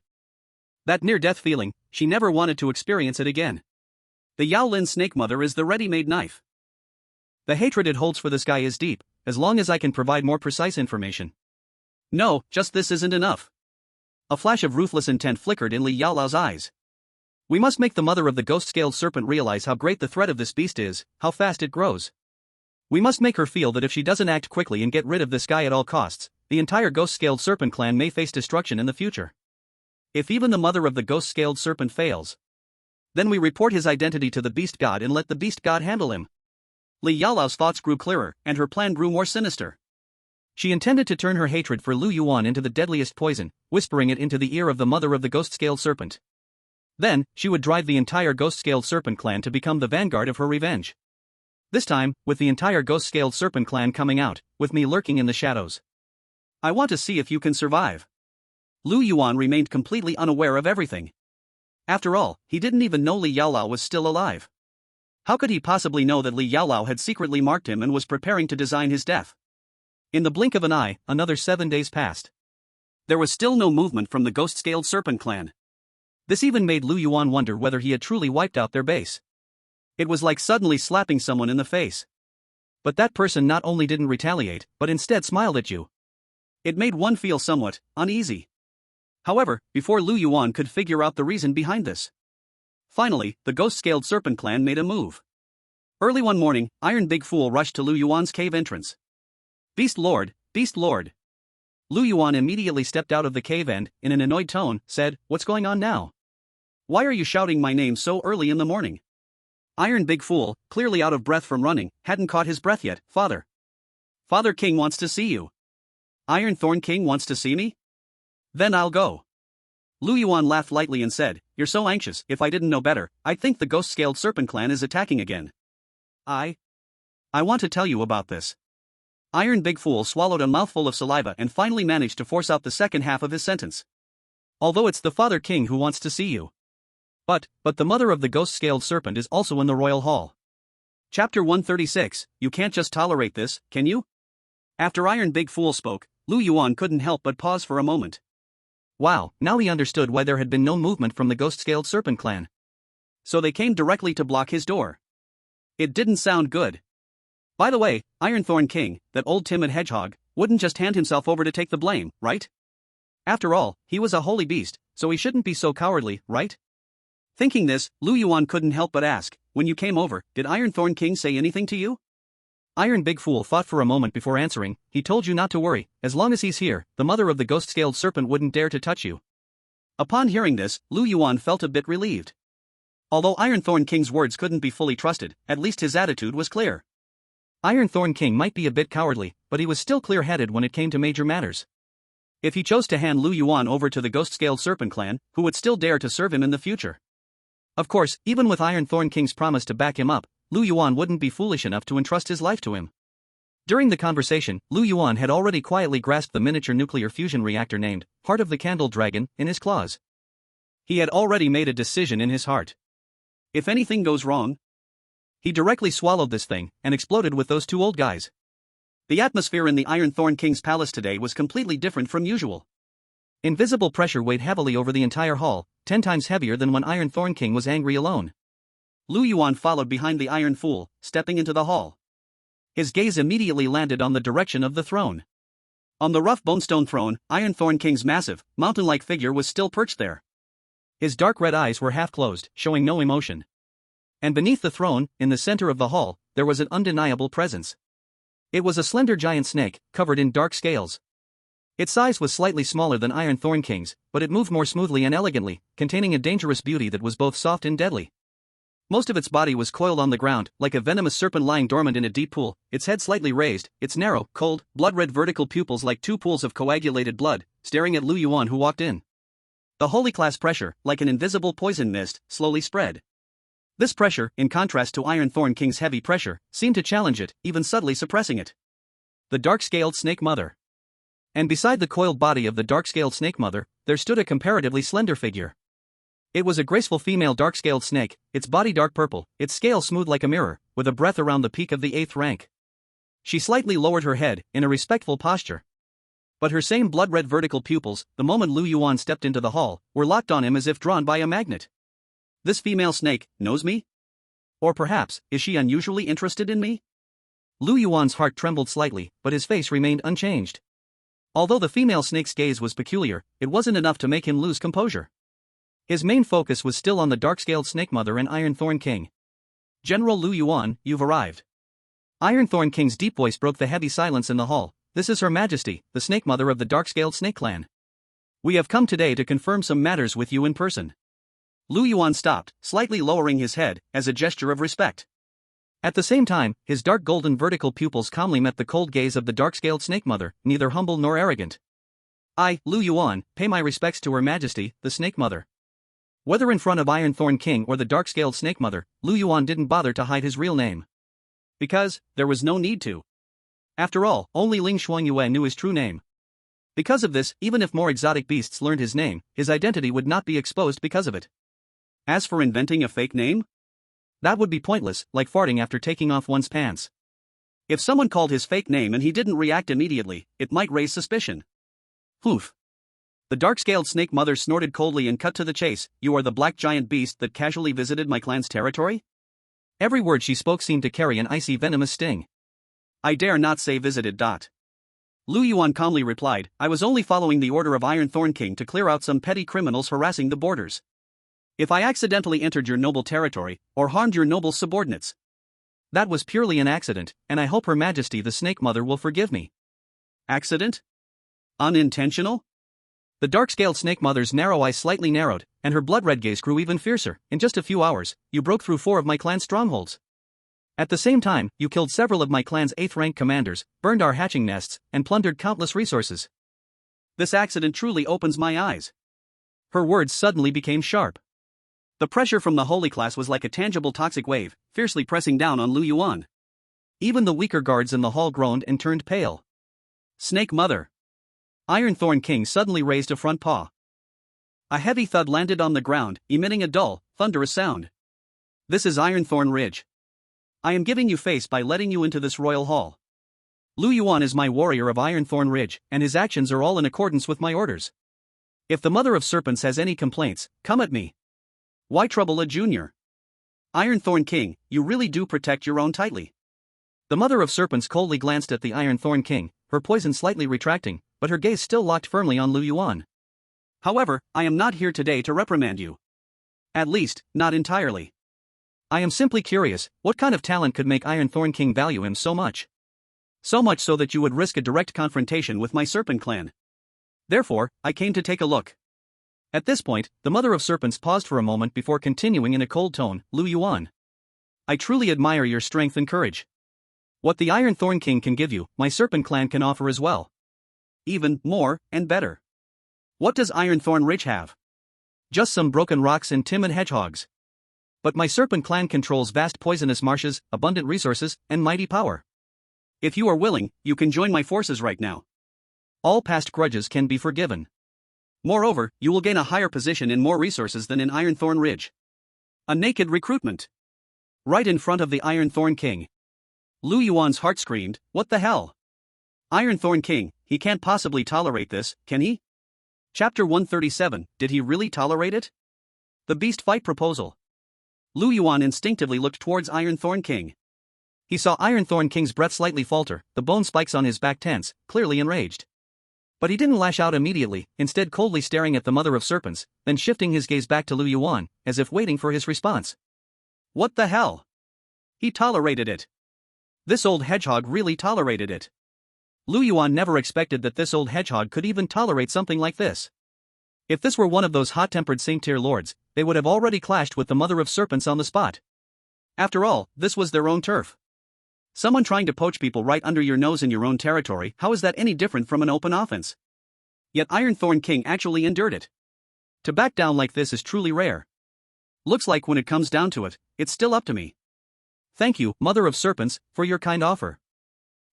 That near-death feeling, she never wanted to experience it again. The Yaolin snake mother is the ready-made knife. The hatred it holds for this guy is deep, as long as I can provide more precise information. No, just this isn't enough. A flash of ruthless intent flickered in Li Yaolao's eyes. We must make the mother of the ghost-scaled serpent realize how great the threat of this beast is, how fast it grows. We must make her feel that if she doesn't act quickly and get rid of this guy at all costs, the entire ghost-scaled serpent clan may face destruction in the future. If even the mother of the ghost-scaled serpent fails, then we report his identity to the beast god and let the beast god handle him. Li Yaolao's thoughts grew clearer, and her plan grew more sinister. She intended to turn her hatred for Lu Yuan into the deadliest poison, whispering it into the ear of the mother of the ghost-scaled serpent. Then, she would drive the entire ghost-scaled serpent clan to become the vanguard of her revenge. This time, with the entire ghost-scaled serpent clan coming out, with me lurking in the shadows. I want to see if you can survive. Lu Yuan remained completely unaware of everything. After all, he didn't even know Li Yaolao was still alive. How could he possibly know that Li Yaolao had secretly marked him and was preparing to design his death? In the blink of an eye, another 7 days passed. There was still no movement from the ghost-scaled serpent clan. This even made Lu Yuan wonder whether he had truly wiped out their base. It was like suddenly slapping someone in the face. But that person not only didn't retaliate, but instead smiled at you. It made one feel somewhat uneasy. However, before Lu Yuan could figure out the reason behind this, finally, the ghost-scaled serpent clan made a move. Early one morning, Iron Big Fool rushed to Lu Yuan's cave entrance. Beast Lord, Beast Lord. Lu Yuan immediately stepped out of the cave and, in an annoyed tone, said, "What's going on now? Why are you shouting my name so early in the morning?" Iron Big Fool, clearly out of breath from running, hadn't caught his breath yet. "Father. Father King wants to see you." "Iron Thorn King wants to see me? Then I'll go." Lu Yuan laughed lightly and said, "You're so anxious. If I didn't know better, I'd think the ghost-scaled serpent clan is attacking again. I want to tell you about this." Iron Big Fool swallowed a mouthful of saliva and finally managed to force out the second half of his sentence. "Although it's the Father King who wants to see you. But the mother of the ghost-scaled serpent is also in the royal hall." Chapter 136, You Can't Just Tolerate This, Can You? After Iron Big Fool spoke, Lu Yuan couldn't help but pause for a moment. Wow, now he understood why there had been no movement from the ghost-scaled serpent clan. So they came directly to block his door. It didn't sound good. By the way, Iron Thorn King, that old timid hedgehog, wouldn't just hand himself over to take the blame, right? After all, he was a holy beast, so he shouldn't be so cowardly, right? Thinking this, Lu Yuan couldn't help but ask, "When you came over, did Iron Thorn King say anything to you?" Iron Big Fool thought for a moment before answering. "He told you not to worry, as long as he's here, the mother of the ghost-scaled serpent wouldn't dare to touch you." Upon hearing this, Lu Yuan felt a bit relieved. Although Iron Thorn King's words couldn't be fully trusted, at least his attitude was clear. Iron Thorn King might be a bit cowardly, but he was still clear-headed when it came to major matters. If he chose to hand Lu Yuan over to the ghost-scaled serpent clan, who would still dare to serve him in the future? Of course, even with Iron Thorn King's promise to back him up, Lu Yuan wouldn't be foolish enough to entrust his life to him. During the conversation, Lu Yuan had already quietly grasped the miniature nuclear fusion reactor named Heart of the Candle Dragon in his claws. He had already made a decision in his heart. If anything goes wrong, he directly swallowed this thing and exploded with those two old guys. The atmosphere in the Iron Thorn King's palace today was completely different from usual. Invisible pressure weighed heavily over the entire hall, 10 times heavier than when Iron Thorn King was angry alone. Lu Yuan followed behind the Iron Fool, stepping into the hall. His gaze immediately landed on the direction of the throne. On the rough bonestone throne, Iron Thorn King's massive, mountain-like figure was still perched there. His dark red eyes were half closed, showing no emotion. And beneath the throne, in the center of the hall, there was an undeniable presence. It was a slender giant snake, covered in dark scales. Its size was slightly smaller than Iron Thorn King's, but it moved more smoothly and elegantly, containing a dangerous beauty that was both soft and deadly. Most of its body was coiled on the ground, like a venomous serpent lying dormant in a deep pool, its head slightly raised, its narrow, cold, blood-red vertical pupils like two pools of coagulated blood, staring at Lu Yuan who walked in. The holy class pressure, like an invisible poison mist, slowly spread. This pressure, in contrast to Iron Thorn King's heavy pressure, seemed to challenge it, even subtly suppressing it. The dark-scaled snake mother. And beside the coiled body of the dark-scaled snake mother, there stood a comparatively slender figure. It was a graceful female dark-scaled snake, its body dark purple, its scale smooth like a mirror, with a breath around the peak of the 8th rank. She slightly lowered her head, in a respectful posture. But her same blood-red vertical pupils, the moment Lu Yuan stepped into the hall, were locked on him as if drawn by a magnet. This female snake knows me? Or perhaps, is she unusually interested in me? Lu Yuan's heart trembled slightly, but his face remained unchanged. Although the female snake's gaze was peculiar, it wasn't enough to make him lose composure. His main focus was still on the dark-scaled snake mother and Iron Thorn King. "General Lu Yuan, you've arrived." Iron Thorn King's deep voice broke the heavy silence in the hall. "This is Her Majesty, the snake mother of the dark-scaled snake clan. We have come today to confirm some matters with you in person." Lu Yuan stopped, slightly lowering his head, as a gesture of respect. At the same time, his dark golden vertical pupils calmly met the cold gaze of the dark-scaled snake mother, neither humble nor arrogant. "I, Lu Yuan, pay my respects to Her Majesty, the snake mother." Whether in front of Iron Thorn King or the dark-scaled snake mother, Lu Yuan didn't bother to hide his real name. Because, there was no need to. After all, only Ling Shuangyue knew his true name. Because of this, even if more exotic beasts learned his name, his identity would not be exposed because of it. As for inventing a fake name, that would be pointless, like farting after taking off one's pants. If someone called his fake name and he didn't react immediately, it might raise suspicion. Oof. The dark-scaled snake mother snorted coldly and cut to the chase. "You are the black giant beast that casually visited my clan's territory?" Every word she spoke seemed to carry an icy venomous sting. I dare not say visited. Lu Yuan calmly replied, I was only following the order of Iron Thorn King to clear out some petty criminals harassing the borders. If I accidentally entered your noble territory, or harmed your noble subordinates, that was purely an accident, and I hope Her Majesty the Snake Mother will forgive me. Accident? Unintentional? The dark-scaled Snake Mother's narrow eyes slightly narrowed, and her blood-red gaze grew even fiercer. In just a few hours, you broke through 4 of my clan's strongholds. At the same time, you killed several of my clan's 8th-rank commanders, burned our hatching nests, and plundered countless resources. This accident truly opens my eyes. Her words suddenly became sharp. The pressure from the holy class was like a tangible toxic wave, fiercely pressing down on Lu Yuan. Even the weaker guards in the hall groaned and turned pale. Snake Mother. Iron Thorn King suddenly raised a front paw. A heavy thud landed on the ground, emitting a dull, thunderous sound. This is Iron Thorn Ridge. I am giving you face by letting you into this royal hall. Lu Yuan is my warrior of Iron Thorn Ridge, and his actions are all in accordance with my orders. If the Mother of Serpents has any complaints, come at me. Why trouble a junior? Iron Thorn King, you really do protect your own tightly. The Mother of Serpents coldly glanced at the Iron Thorn King, her poison slightly retracting, but her gaze still locked firmly on Lu Yuan. However, I am not here today to reprimand you. At least, not entirely. I am simply curious, what kind of talent could make Iron Thorn King value him so much? So much so that you would risk a direct confrontation with my Serpent clan. Therefore, I came to take a look. At this point, the Mother of Serpents paused for a moment before continuing in a cold tone, Lu Yuan. I truly admire your strength and courage. What the Iron Thorn King can give you, my Serpent clan can offer as well. Even more, and better. What does Iron Thorn Ridge have? Just some broken rocks and timid hedgehogs. But my Serpent clan controls vast poisonous marshes, abundant resources, and mighty power. If you are willing, you can join my forces right now. All past grudges can be forgiven. Moreover, you will gain a higher position and more resources than in Iron Thorn Ridge. A naked recruitment. Right in front of the Iron Thorn King. Lu Yuan's heart screamed, what the hell? Iron Thorn King, he can't possibly tolerate this, can he? Chapter 137, did he really tolerate it? The Beast Fight Proposal. Lu Yuan instinctively looked towards Iron Thorn King. He saw Iron Thorn King's breath slightly falter, the bone spikes on his back tense, clearly enraged. But he didn't lash out immediately, instead coldly staring at the Mother of Serpents, then shifting his gaze back to Lu Yuan, as if waiting for his response. What the hell? He tolerated it. This old hedgehog really tolerated it. Lu Yuan never expected that this old hedgehog could even tolerate something like this. If this were one of those hot-tempered Saint-Tier lords, they would have already clashed with the Mother of Serpents on the spot. After all, this was their own turf. Someone trying to poach people right under your nose in your own territory, how is that any different from an open offense? Yet Iron Thorn King actually endured it. To back down like this is truly rare. Looks like when it comes down to it, it's still up to me. Thank you, Mother of Serpents, for your kind offer.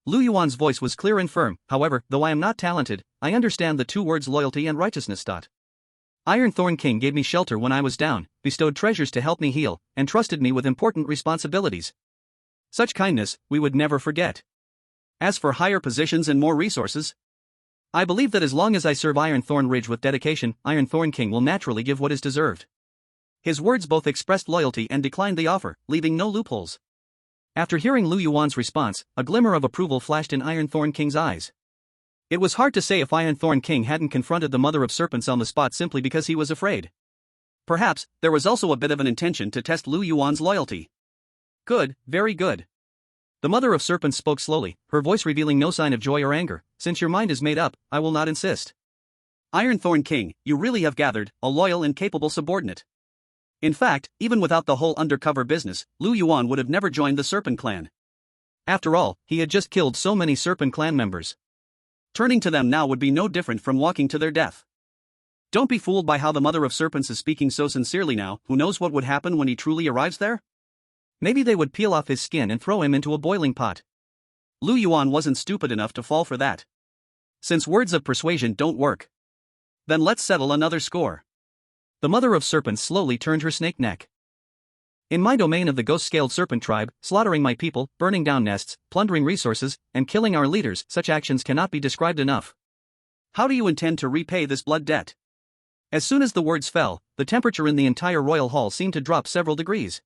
Lu Yuan's voice was clear and firm, however, though I am not talented, I understand the 2 words loyalty and righteousness. Iron Thorn King gave me shelter when I was down, bestowed treasures to help me heal, and trusted me with important responsibilities. Such kindness, we would never forget. As for higher positions and more resources, I believe that as long as I serve Iron Thorn Ridge with dedication, Iron Thorn King will naturally give what is deserved. His words both expressed loyalty and declined the offer, leaving no loopholes. After hearing Lu Yuan's response, a glimmer of approval flashed in Iron Thorn King's eyes. It was hard to say if Iron Thorn King hadn't confronted the Mother of Serpents on the spot simply because he was afraid. Perhaps, there was also a bit of an intention to test Lu Yuan's loyalty. Good, very good. The Mother of Serpents spoke slowly, her voice revealing no sign of joy or anger. Since your mind is made up, I will not insist. Iron Thorn King, you really have gathered a loyal and capable subordinate. In fact, even without the whole undercover business, Lu Yuan would have never joined the Serpent clan. After all, he had just killed so many Serpent clan members. Turning to them now would be no different from walking to their death. Don't be fooled by how the Mother of Serpents is speaking so sincerely now. Who knows what would happen when he truly arrives there? Maybe they would peel off his skin and throw him into a boiling pot. Lu Yuan wasn't stupid enough to fall for that. Since words of persuasion don't work, then let's settle another score. The Mother of Serpents slowly turned her snake neck. In my domain of the ghost-scaled serpent tribe, slaughtering my people, burning down nests, plundering resources, and killing our leaders, such actions cannot be described enough. How do you intend to repay this blood debt? As soon as the words fell, the temperature in the entire royal hall seemed to drop several degrees.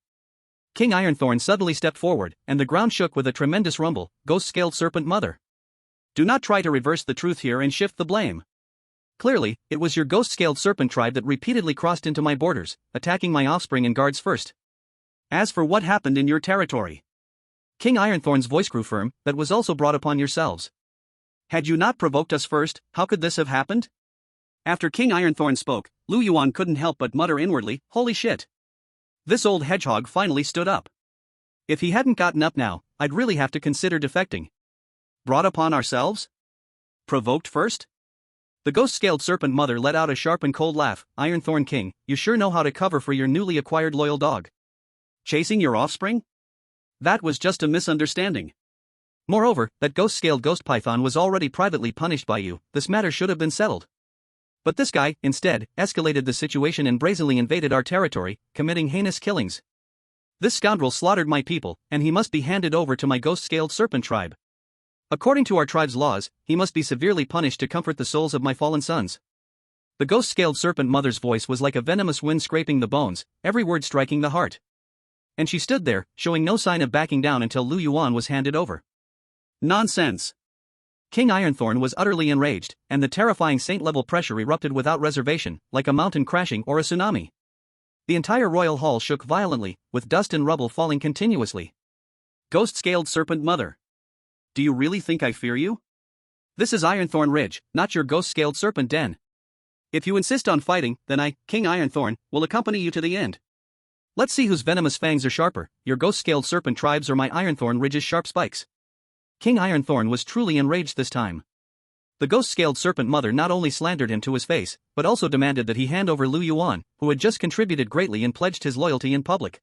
King Ironthorn suddenly stepped forward, and the ground shook with a tremendous rumble. Ghost-scaled serpent mother. Do not try to reverse the truth here and shift the blame. Clearly, it was your ghost-scaled serpent tribe that repeatedly crossed into my borders, attacking my offspring and guards first. As for what happened in your territory, King Ironthorn's voice grew firm, that was also brought upon yourselves. Had you not provoked us first, how could this have happened? After King Ironthorn spoke, Lu Yuan couldn't help but mutter inwardly, holy shit. This old hedgehog finally stood up. If he hadn't gotten up now, I'd really have to consider defecting. Brought upon ourselves? Provoked first? The ghost-scaled serpent mother let out a sharp and cold laugh. Ironthorn King, you sure know how to cover for your newly acquired loyal dog. Chasing your offspring? That was just a misunderstanding. Moreover, that ghost-scaled ghost python was already privately punished by you. This matter should have been settled. But this guy, instead, escalated the situation and brazenly invaded our territory, committing heinous killings. This scoundrel slaughtered my people, and he must be handed over to my ghost-scaled serpent tribe. According to our tribe's laws, he must be severely punished to comfort the souls of my fallen sons. The ghost-scaled serpent mother's voice was like a venomous wind scraping the bones, every word striking the heart. And she stood there, showing no sign of backing down until Lu Yuan was handed over. Nonsense! King Ironthorn was utterly enraged, and the terrifying saint-level pressure erupted without reservation, like a mountain crashing or a tsunami. The entire royal hall shook violently, with dust and rubble falling continuously. Ghost-scaled serpent mother. Do you really think I fear you? This is Ironthorn Ridge, not your ghost-scaled serpent den. If you insist on fighting, then I, King Ironthorn, will accompany you to the end. Let's see whose venomous fangs are sharper, your ghost-scaled serpent tribes or my Ironthorn Ridge's sharp spikes. King Ironthorn was truly enraged this time. The ghost-scaled serpent mother not only slandered him to his face, but also demanded that he hand over Lu Yuan, who had just contributed greatly and pledged his loyalty in public.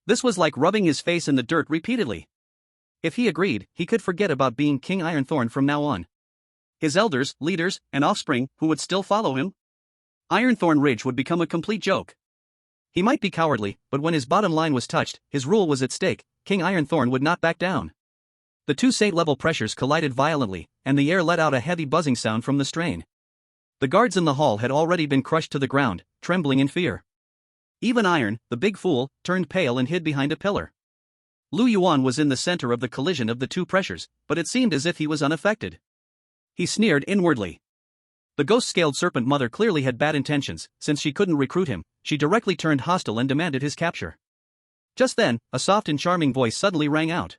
This was like rubbing his face in the dirt repeatedly. If he agreed, he could forget about being King Ironthorn from now on. His elders, leaders, and offspring, who would still follow him? Ironthorn Ridge would become a complete joke. He might be cowardly, but when his bottom line was touched, his rule was at stake. King Ironthorn would not back down. The two saint-level pressures collided violently, and the air let out a heavy buzzing sound from the strain. The guards in the hall had already been crushed to the ground, trembling in fear. Even Iron, the big fool, turned pale and hid behind a pillar. Lu Yuan was in the center of the collision of the two pressures, but it seemed as if he was unaffected. He sneered inwardly. The ghost-scaled serpent mother clearly had bad intentions. Since she couldn't recruit him, she directly turned hostile and demanded his capture. Just then, a soft and charming voice suddenly rang out.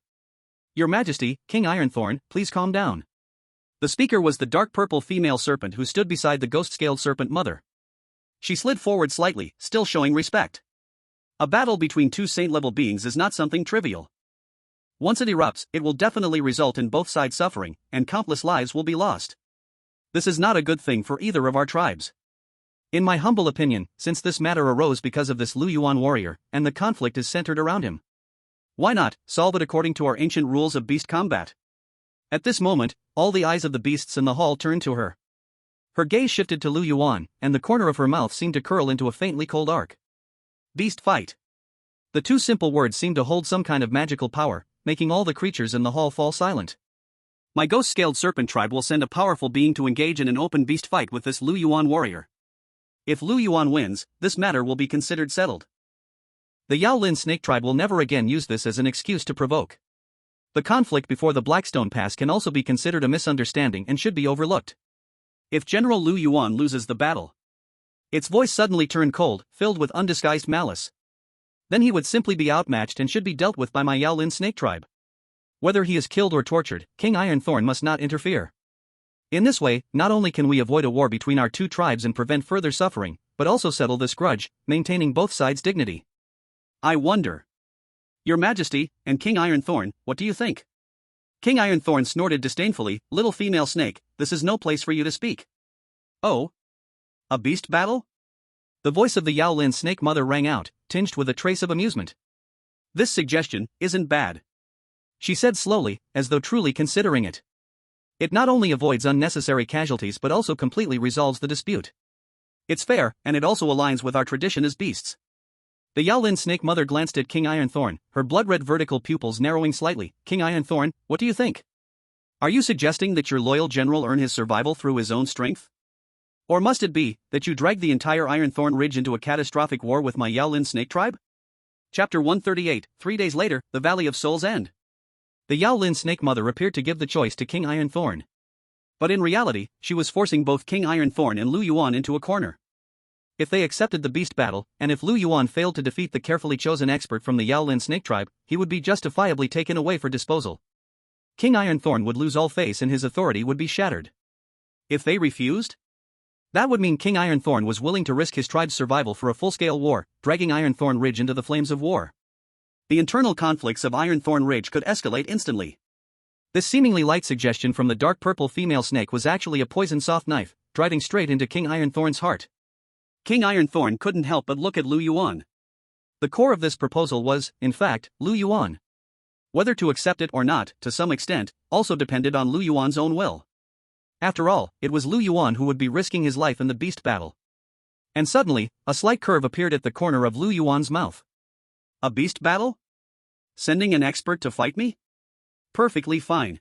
Your Majesty, King Ironthorn, please calm down. The speaker was the dark purple female serpent who stood beside the ghost-scaled serpent mother. She slid forward slightly, still showing respect. A battle between two saint-level beings is not something trivial. Once it erupts, it will definitely result in both sides suffering, and countless lives will be lost. This is not a good thing for either of our tribes. In my humble opinion, since this matter arose because of this Lu Yuan warrior, and the conflict is centered around him, why not solve it according to our ancient rules of beast combat? At this moment, all the eyes of the beasts in the hall turned to her. Her gaze shifted to Lu Yuan, and the corner of her mouth seemed to curl into a faintly cold arc. Beast fight. The two simple words seemed to hold some kind of magical power, making all the creatures in the hall fall silent. My ghost-scaled serpent tribe will send a powerful being to engage in an open beast fight with this Lu Yuan warrior. If Lu Yuan wins, this matter will be considered settled. The Yaolin snake tribe will never again use this as an excuse to provoke. The conflict before the Blackstone Pass can also be considered a misunderstanding and should be overlooked. If General Lu Yuan loses the battle, its voice suddenly turned cold, filled with undisguised malice. Then he would simply be outmatched and should be dealt with by my Yaolin snake tribe. Whether he is killed or tortured, King Ironthorn must not interfere. In this way, not only can we avoid a war between our two tribes and prevent further suffering, but also settle this grudge, maintaining both sides' dignity. I wonder. Your Majesty, and King Ironthorn, what do you think? King Ironthorn snorted disdainfully, little female snake, this is no place for you to speak. Oh? A beast battle? The voice of the Yaolin snake mother rang out, tinged with a trace of amusement. This suggestion isn't bad, she said slowly, as though truly considering it. It not only avoids unnecessary casualties but also completely resolves the dispute. It's fair, and it also aligns with our tradition as beasts. The Yaolin snake mother glanced at King Ironthorn, her blood-red vertical pupils narrowing slightly. King Ironthorn, what do you think? Are you suggesting that your loyal general earn his survival through his own strength? Or must it be that you drag the entire Ironthorn Ridge into a catastrophic war with my Yaolin snake tribe? Chapter 138, 3 days later, the Valley of Soul's End. The Yaolin Snake Mother appeared to give the choice to King Ironthorn. But in reality, she was forcing both King Ironthorn and Lu Yuan into a corner. If they accepted the beast battle, and if Lu Yuan failed to defeat the carefully chosen expert from the Yaolin Snake Tribe, he would be justifiably taken away for disposal. King Ironthorn would lose all face and his authority would be shattered. If they refused? That would mean King Ironthorn was willing to risk his tribe's survival for a full-scale war, dragging Ironthorn Ridge into the flames of war. The internal conflicts of Ironthorn Ridge could escalate instantly. This seemingly light suggestion from the dark purple female snake was actually a poison soft knife, driving straight into King Ironthorn's heart. King Ironthorn couldn't help but look at Lu Yuan. The core of this proposal was, in fact, Lu Yuan. Whether to accept it or not, to some extent, also depended on Lu Yuan's own will. After all, it was Lu Yuan who would be risking his life in the beast battle. And suddenly, a slight curve appeared at the corner of Lu Yuan's mouth. A beast battle? Sending an expert to fight me? Perfectly fine.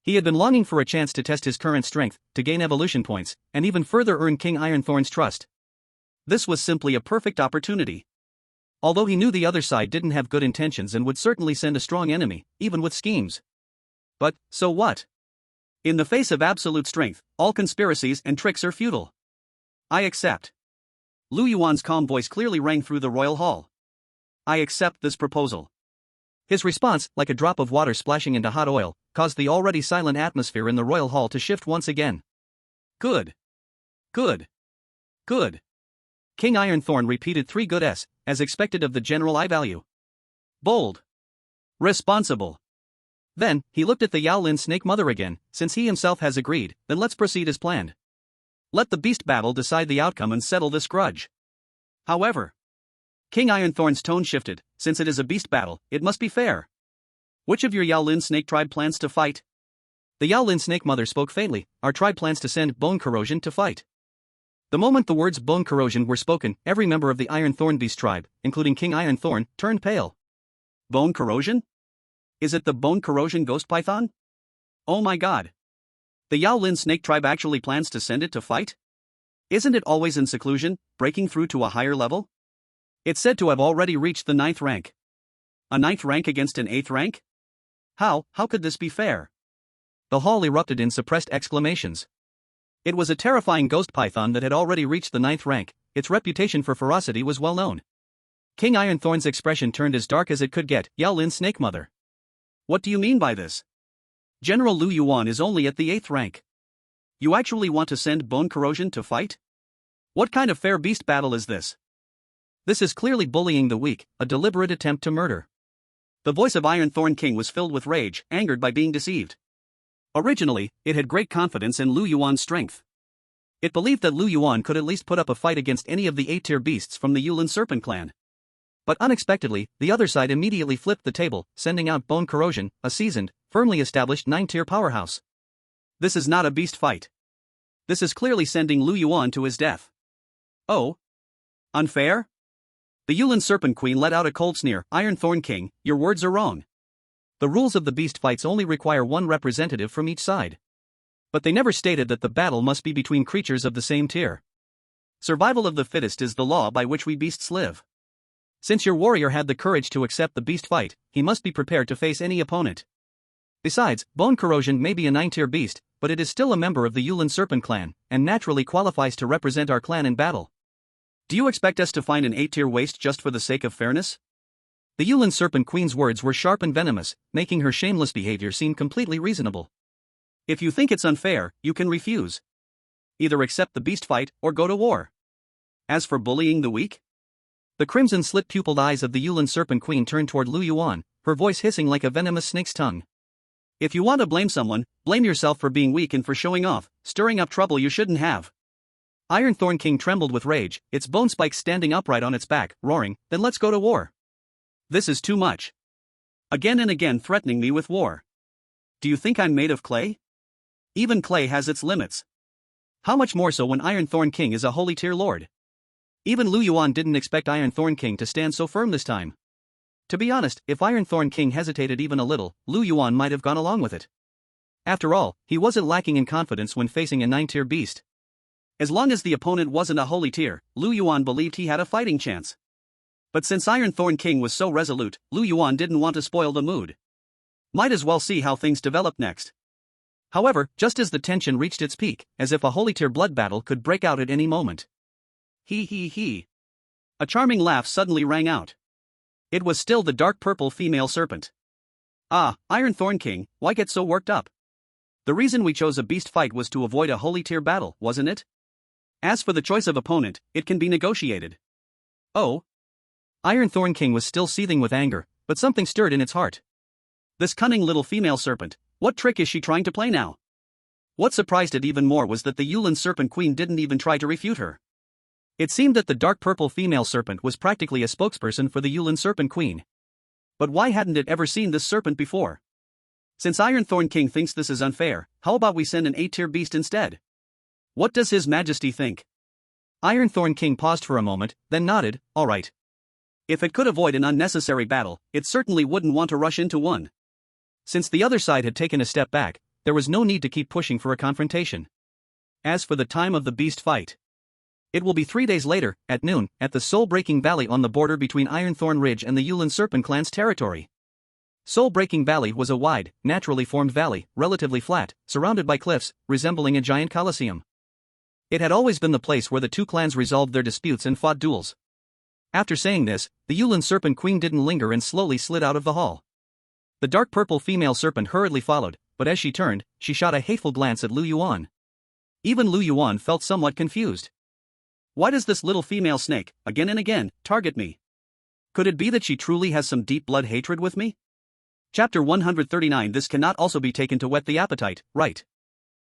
He had been longing for a chance to test his current strength, to gain evolution points, and even further earn King Ironthorn's trust. This was simply a perfect opportunity. Although he knew the other side didn't have good intentions and would certainly send a strong enemy, even with schemes. But, so what? In the face of absolute strength, all conspiracies and tricks are futile. I accept. Lu Yuan's calm voice clearly rang through the royal hall. I accept this proposal. His response, like a drop of water splashing into hot oil, caused the already silent atmosphere in the royal hall to shift once again. Good. Good. Good. King Ironthorn repeated 3 good S, as expected of the general I value. Bold. Responsible. Then, he looked at the Yaolin Snake Mother again. Since he himself has agreed, then let's proceed as planned. Let the beast battle decide the outcome and settle this grudge. However, King Ironthorn's tone shifted. Since it is a beast battle, it must be fair. Which of your Yaolin Snake tribe plans to fight? The Yaolin Snake Mother spoke faintly. Our tribe plans to send Bone Corrosion to fight. The moment the words Bone Corrosion were spoken, every member of the Ironthorn Beast tribe, including King Ironthorn, turned pale. Bone Corrosion? Is it the Bone Corrosion Ghost Python? Oh my god. The Yaolin Snake Tribe actually plans to send it to fight? Isn't it always in seclusion, breaking through to a higher level? It's said to have already reached the 9th rank. A 9th rank against an 8th rank? How could this be fair? The hall erupted in suppressed exclamations. It was a terrifying ghost python that had already reached the 9th rank. Its reputation for ferocity was well known. King Ironthorn's expression turned as dark as it could get. Yaolin Snake Mother. What do you mean by this? General Lu Yuan is only at the 8th rank. You actually want to send Bone Corrosion to fight? What kind of fair beast battle is this? This is clearly bullying the weak, a deliberate attempt to murder. The voice of Ironthorn King was filled with rage, angered by being deceived. Originally, it had great confidence in Lu Yuan's strength. It believed that Lu Yuan could at least put up a fight against any of the 8-tier beasts from the Yulin Serpent clan. But unexpectedly, the other side immediately flipped the table, sending out Bone Corrosion, a seasoned, firmly established 9-tier powerhouse. This is not a beast fight. This is clearly sending Lu Yuan to his death. Oh? Unfair? The Yulin Serpent Queen let out a cold sneer. Ironthorn King, your words are wrong. The rules of the beast fights only require one representative from each side. But they never stated that the battle must be between creatures of the same tier. Survival of the fittest is the law by which we beasts live. Since your warrior had the courage to accept the beast fight, he must be prepared to face any opponent. Besides, Bone Corrosion may be a 9-tier beast, but it is still a member of the Yulin Serpent clan, and naturally qualifies to represent our clan in battle. Do you expect us to find an 8-tier waste just for the sake of fairness? The Yulin Serpent Queen's words were sharp and venomous, making her shameless behavior seem completely reasonable. If you think it's unfair, you can refuse. Either accept the beast fight, or go to war. As for bullying the weak? The crimson slit-pupiled eyes of the Yulin Serpent Queen turned toward Lu Yuan, her voice hissing like a venomous snake's tongue. If you want to blame someone, blame yourself for being weak and for showing off, stirring up trouble you shouldn't have. Ironthorn King trembled with rage, its bone spikes standing upright on its back, roaring, then let's go to war. This is too much. Again and again threatening me with war. Do you think I'm made of clay? Even clay has its limits. How much more so when Ironthorn King is a holy tier lord? Even Lu Yuan didn't expect Ironthorn King to stand so firm this time. To be honest, if Ironthorn King hesitated even a little, Lu Yuan might have gone along with it. After all, he wasn't lacking in confidence when facing a 9-tier beast. As long as the opponent wasn't a holy tier, Lu Yuan believed he had a fighting chance. But since Iron Thorn King was so resolute, Lu Yuan didn't want to spoil the mood. Might as well see how things develop next. However, just as the tension reached its peak, as if a holy tier blood battle could break out at any moment. He. A charming laugh suddenly rang out. It was still the dark purple female serpent. Ah, Iron Thorn King, why get so worked up? The reason we chose a beast fight was to avoid a holy tier battle, wasn't it? As for the choice of opponent, it can be negotiated. Oh? Iron Thorn King was still seething with anger, but something stirred in its heart. This cunning little female serpent, what trick is she trying to play now? What surprised it even more was that the Yulin Serpent Queen didn't even try to refute her. It seemed that the dark purple female serpent was practically a spokesperson for the Yulin Serpent Queen. But why hadn't it ever seen this serpent before? Since Iron Thorn King thinks this is unfair, how about we send an 8-tier beast instead? What does His Majesty think? Iron Thorn King paused for a moment, then nodded, alright. If it could avoid an unnecessary battle, it certainly wouldn't want to rush into one. Since the other side had taken a step back, there was no need to keep pushing for a confrontation. As for the time of the beast fight, it will be 3 days later, at noon, at the Soul-Breaking Valley on the border between Ironthorn Ridge and the Yulin Serpent Clan's territory. Soul-Breaking Valley was a wide, naturally formed valley, relatively flat, surrounded by cliffs, resembling a giant coliseum. It had always been the place where the two clans resolved their disputes and fought duels. After saying this, the Yulin Serpent Queen didn't linger and slowly slid out of the hall. The dark purple female serpent hurriedly followed, but as she turned, she shot a hateful glance at Lu Yuan. Even Lu Yuan felt somewhat confused. Why does this little female snake, again and again, target me? Could it be that she truly has some deep blood hatred with me? Chapter 139. This cannot also be taken to whet the appetite, right?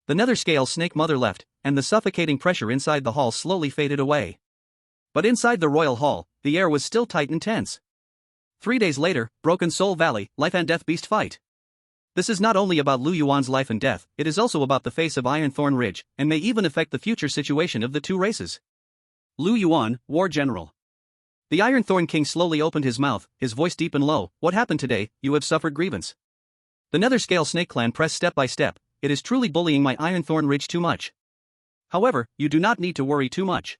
The nether scale snake mother left, and the suffocating pressure inside the hall slowly faded away. But inside the royal hall, the air was still tight and tense. 3 days later, Broken Soul Valley, life and death beast fight. This is not only about Lu Yuan's life and death, it is also about the face of Ironthorn Ridge, and may even affect the future situation of the two races. Lu Yuan, War General. The Ironthorn King slowly opened his mouth, his voice deep and low. What happened today? You have suffered grievance. The Netherscale Snake Clan pressed step by step. It is truly bullying my Ironthorn Ridge too much. However, you do not need to worry too much.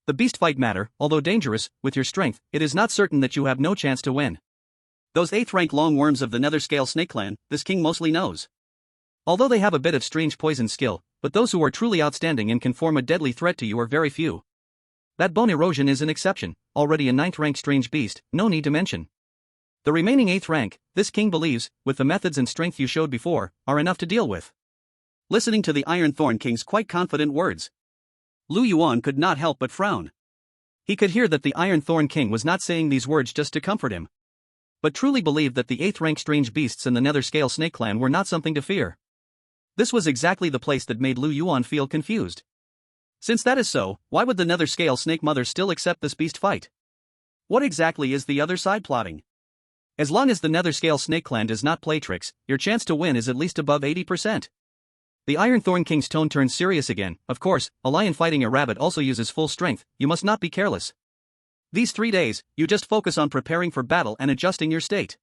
The beast fight matter, although dangerous, with your strength, it is not certain that you have no chance to win. Those 8th rank long worms of the Netherscale Snake Clan, this king mostly knows. Although they have a bit of strange poison skill, but those who are truly outstanding and can form a deadly threat to you are very few. That bone erosion is an exception, already a 9th rank strange beast, no need to mention. The remaining 8th rank, this king believes, with the methods and strength you showed before, are enough to deal with. Listening to the Ironthorn King's quite confident words, Lu Yuan could not help but frown. He could hear that the Ironthorn King was not saying these words just to comfort him, but truly believed that the 8th rank strange beasts in the Netherscale Snake Clan were not something to fear. This was exactly the place that made Lu Yuan feel confused. Since that is so, why would the Netherscale Snake Mother still accept this beast fight? What exactly is the other side plotting? As long as the Netherscale Snake Clan does not play tricks, your chance to win is at least above 80%. The Ironthorn King's tone turned serious again. Of course, a lion fighting a rabbit also uses full strength, you must not be careless. These 3 days, you just focus on preparing for battle and adjusting your state.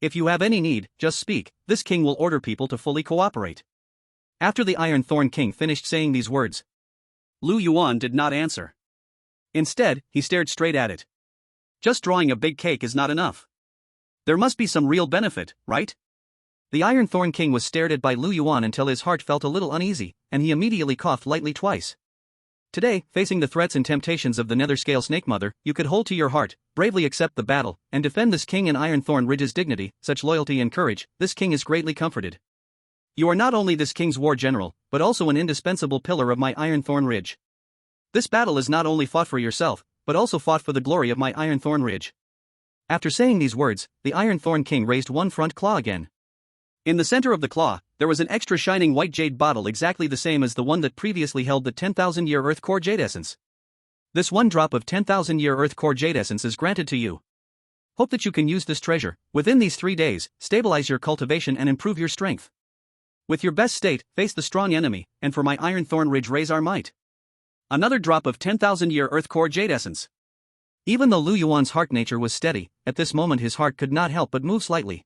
If you have any need, just speak, this king will order people to fully cooperate. After the Ironthorn King finished saying these words, Lu Yuan did not answer. Instead, he stared straight at it. Just drawing a big cake is not enough. There must be some real benefit, right? The Ironthorn King was stared at by Lu Yuan until his heart felt a little uneasy, and he immediately coughed lightly twice. Today, facing the threats and temptations of the Netherscale Snake Mother, you could hold to your heart, bravely accept the battle, and defend this king and Ironthorn Ridge's dignity. Such loyalty and courage, this king is greatly comforted. You are not only this king's war general, but also an indispensable pillar of my Ironthorn Ridge. This battle is not only fought for yourself, but also fought for the glory of my Ironthorn Ridge. After saying these words, the Ironthorn King raised one front claw again. In the center of the claw, there was an extra shining white jade bottle exactly the same as the one that previously held the 10,000-year Earth Core Jade Essence. This one drop of 10,000-year Earth Core Jade Essence is granted to you. Hope that you can use this treasure, within these 3 days, stabilize your cultivation and improve your strength. With your best state, face the strong enemy, and for my Ironthorn Ridge raise our might. Another drop of 10,000-year Earth Core Jade Essence. Even though Lu Yuan's heart nature was steady, at this moment his heart could not help but move slightly.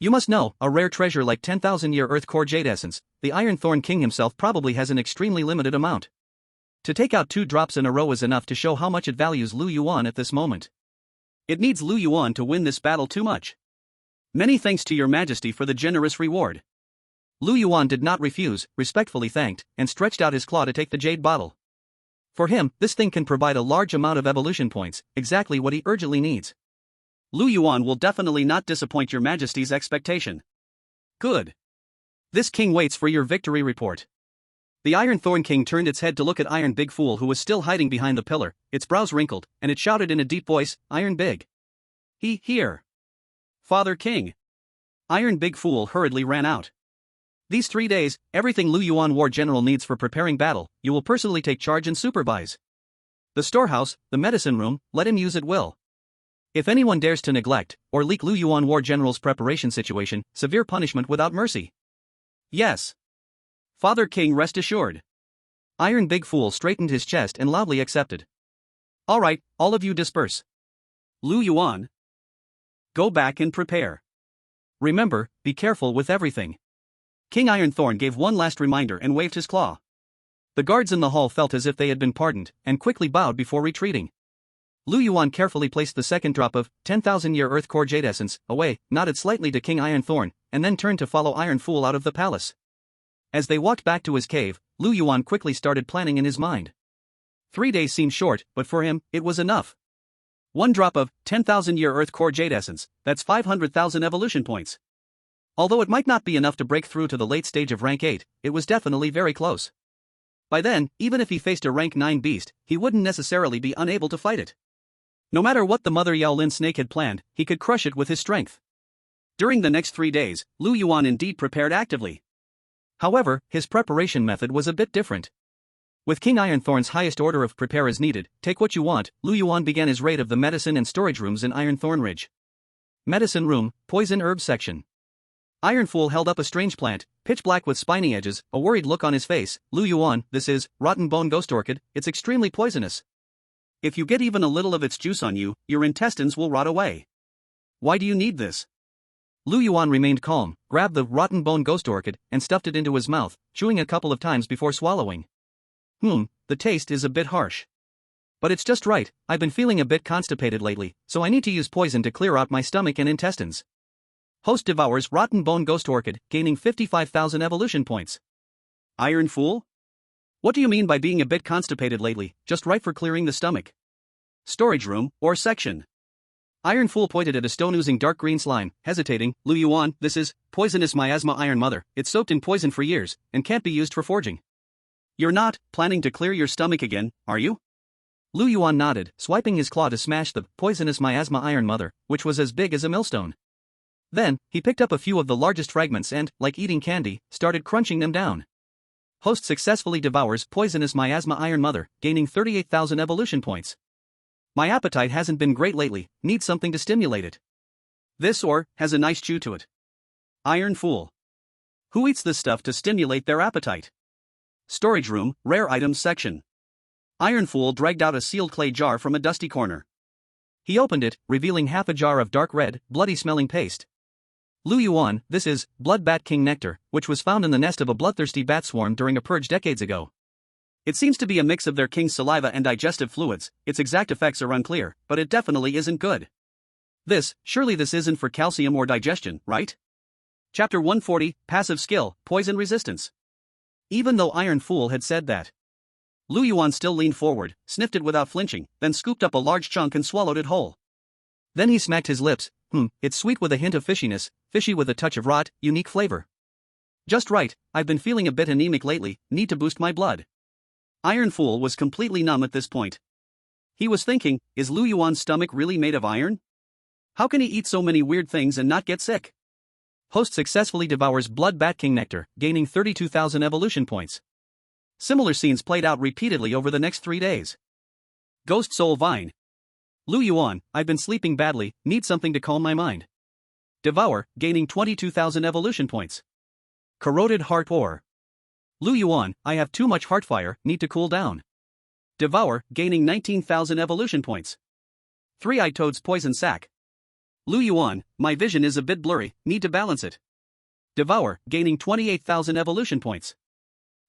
You must know, a rare treasure like 10,000-year Earth Core Jade Essence, the Ironthorn King himself probably has an extremely limited amount. To take out 2 drops in a row is enough to show how much it values Lu Yuan at this moment. It needs Lu Yuan to win this battle too much. Many thanks to your majesty for the generous reward. Lu Yuan did not refuse, respectfully thanked, and stretched out his claw to take the jade bottle. For him, this thing can provide a large amount of evolution points, exactly what he urgently needs. Lu Yuan will definitely not disappoint your majesty's expectation. Good. This king waits for your victory report. The Iron Thorn King turned its head to look at Iron Big Fool, who was still hiding behind the pillar, its brows wrinkled, and it shouted in a deep voice, "Iron Big. Here. Father King." Iron Big Fool hurriedly ran out. These 3 days, everything Lu Yuan War General needs for preparing battle, you will personally take charge and supervise. The storehouse, the medicine room, let him use at will. If anyone dares to neglect or leak Lu Yuan War General's preparation situation, severe punishment without mercy. Yes. Father King, rest assured. Iron Big Fool straightened his chest and loudly accepted. All right, all of you disperse. Lu Yuan, go back and prepare. Remember, be careful with everything. King Ironthorn gave one last reminder and waved his claw. The guards in the hall felt as if they had been pardoned and quickly bowed before retreating. Lu Yuan carefully placed the second drop of 10,000-year Earth Core Jade Essence away, nodded slightly to King Ironthorn, and then turned to follow Iron Fool out of the palace. As they walked back to his cave, Lu Yuan quickly started planning in his mind. 3 days seemed short, but for him, it was enough. 1 drop of 10,000-year Earth Core Jade Essence, that's 500,000 evolution points. Although it might not be enough to break through to the late stage of rank 8, it was definitely very close. By then, even if he faced a rank 9 beast, he wouldn't necessarily be unable to fight it. No matter what the Mother Yaolin snake had planned, he could crush it with his strength. During the next 3 days, Lu Yuan indeed prepared actively. However, his preparation method was a bit different. With King Ironthorn's highest order of prepare as needed, take what you want, Lu Yuan began his raid of the medicine and storage rooms in Ironthorn Ridge. Medicine room, poison herb section. Iron Fool held up a strange plant, pitch black with spiny edges, a worried look on his face. Lu Yuan, this is rotten bone ghost orchid, it's extremely poisonous. If you get even a little of its juice on you, your intestines will rot away. Why do you need this? Lu Yuan remained calm, grabbed the rotten bone ghost orchid, and stuffed it into his mouth, chewing a couple of times before swallowing. The taste is a bit harsh. But it's just right, I've been feeling a bit constipated lately, so I need to use poison to clear out my stomach and intestines. Host devours rotten bone ghost orchid, gaining 55,000 evolution points. Iron Fool? What do you mean by being a bit constipated lately, just right for clearing the stomach? Storage room, or section? Iron Fool pointed at a stone-oozing dark green slime, hesitating. Lu Yuan, this is poisonous miasma Iron Mother, it's soaked in poison for years, and can't be used for forging. You're not planning to clear your stomach again, are you? Lu Yuan nodded, swiping his claw to smash the poisonous miasma Iron Mother, which was as big as a millstone. Then, he picked up a few of the largest fragments and, like eating candy, started crunching them down. Host successfully devours poisonous miasma Iron Mother, gaining 38,000 evolution points. My appetite hasn't been great lately, need something to stimulate it. This or, has a nice chew to it. Iron Fool. Who eats this stuff to stimulate their appetite? Storage room, rare items section. Iron Fool dragged out a sealed clay jar from a dusty corner. He opened it, revealing half a jar of dark red, bloody-smelling paste. Lu Yuan, this is blood bat king nectar, which was found in the nest of a bloodthirsty bat swarm during a purge decades ago. It seems to be a mix of their king's saliva and digestive fluids. Its exact effects are unclear, but it definitely isn't good. Surely this isn't for calcium or digestion, right? Chapter 140, Passive Skill, Poison Resistance. Even though Iron Fool had said that, Lu Yuan still leaned forward, sniffed it without flinching, then scooped up a large chunk and swallowed it whole. Then he smacked his lips. It's sweet with a hint of fishiness, fishy with a touch of rot, unique flavor. Just right, I've been feeling a bit anemic lately, need to boost my blood. Iron Fool was completely numb at this point. He was thinking, is Lu Yuan's stomach really made of iron? How can he eat so many weird things and not get sick? Host successfully devours blood bat king nectar, gaining 32,000 evolution points. Similar scenes played out repeatedly over the next 3 days. Ghost Soul Vine. Lu Yuan, I've been sleeping badly, need something to calm my mind. Devour, gaining 22,000 evolution points. Corroded Heart Ore. Lu Yuan, I have too much heart fire, need to cool down. Devour, gaining 19,000 evolution points. Three-eyed toad's poison sac. Lu Yuan, my vision is a bit blurry, need to balance it. Devour, gaining 28,000 evolution points.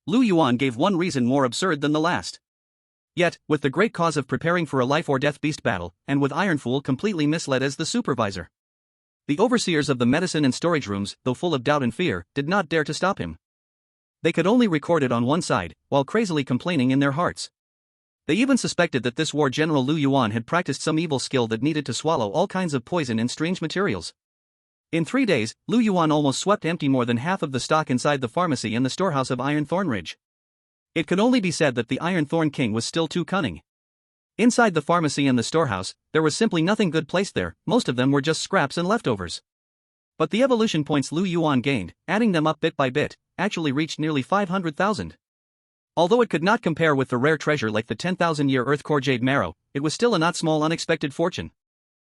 Lu Yuan gave one reason more absurd than the last. Yet, with the great cause of preparing for a life-or-death beast battle, and with Ironfool completely misled as the supervisor, the overseers of the medicine and storage rooms, though full of doubt and fear, did not dare to stop him. They could only record it on one side, while crazily complaining in their hearts. They even suspected that this war general Lu Yuan had practiced some evil skill that needed to swallow all kinds of poison and strange materials. In 3 days, Lu Yuan almost swept empty more than half of the stock inside the pharmacy and the storehouse of Iron Thorn Ridge. It could only be said that the Iron Thorn King was still too cunning. Inside the pharmacy and the storehouse, there was simply nothing good placed there, most of them were just scraps and leftovers. But the evolution points Lu Yuan gained, adding them up bit by bit, actually reached nearly 500,000. Although it could not compare with the rare treasure like the 10,000-year Earth Core Jade Marrow, it was still a not small unexpected fortune.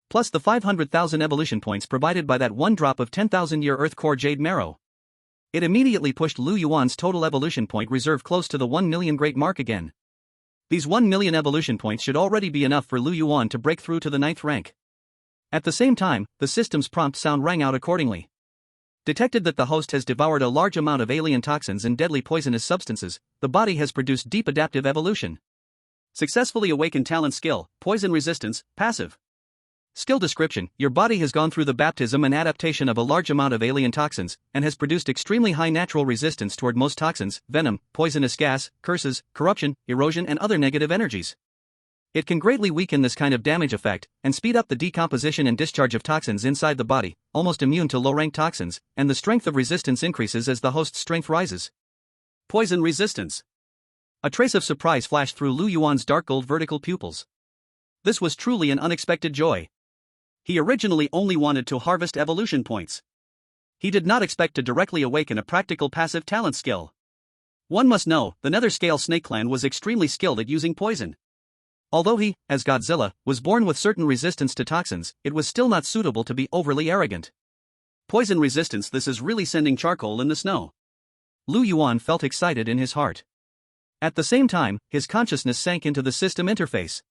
Plus the 500,000 evolution points provided by that one drop of 10,000-year Earth Core Jade Marrow. It immediately pushed Lu Yuan's total evolution point reserve close to the 1 million great mark again. These 1 million evolution points should already be enough for Lu Yuan to break through to the 9th rank. At the same time, the system's prompt sound rang out accordingly. Detected that the host has devoured a large amount of alien toxins and deadly poisonous substances, the body has produced deep adaptive evolution. Successfully awakened talent skill, poison resistance, passive. Skill description: your body has gone through the baptism and adaptation of a large amount of alien toxins, and has produced extremely high natural resistance toward most toxins, venom, poisonous gas, curses, corruption, erosion and other negative energies. It can greatly weaken this kind of damage effect, and speed up the decomposition and discharge of toxins inside the body, almost immune to low-rank toxins, and the strength of resistance increases as the host's strength rises. Poison resistance. A trace of surprise flashed through Lu Yuan's dark gold vertical pupils. This was truly an unexpected joy. He originally only wanted to harvest evolution points. He did not expect to directly awaken a practical passive talent skill. One must know, the Nether Scale Snake Clan was extremely skilled at using poison. Although he, as Godzilla, was born with certain resistance to toxins, it was still not suitable to be overly arrogant. Poison resistance: this is really sending charcoal in the snow. Lu Yuan felt excited in his heart. At the same time, his consciousness sank into the system interface.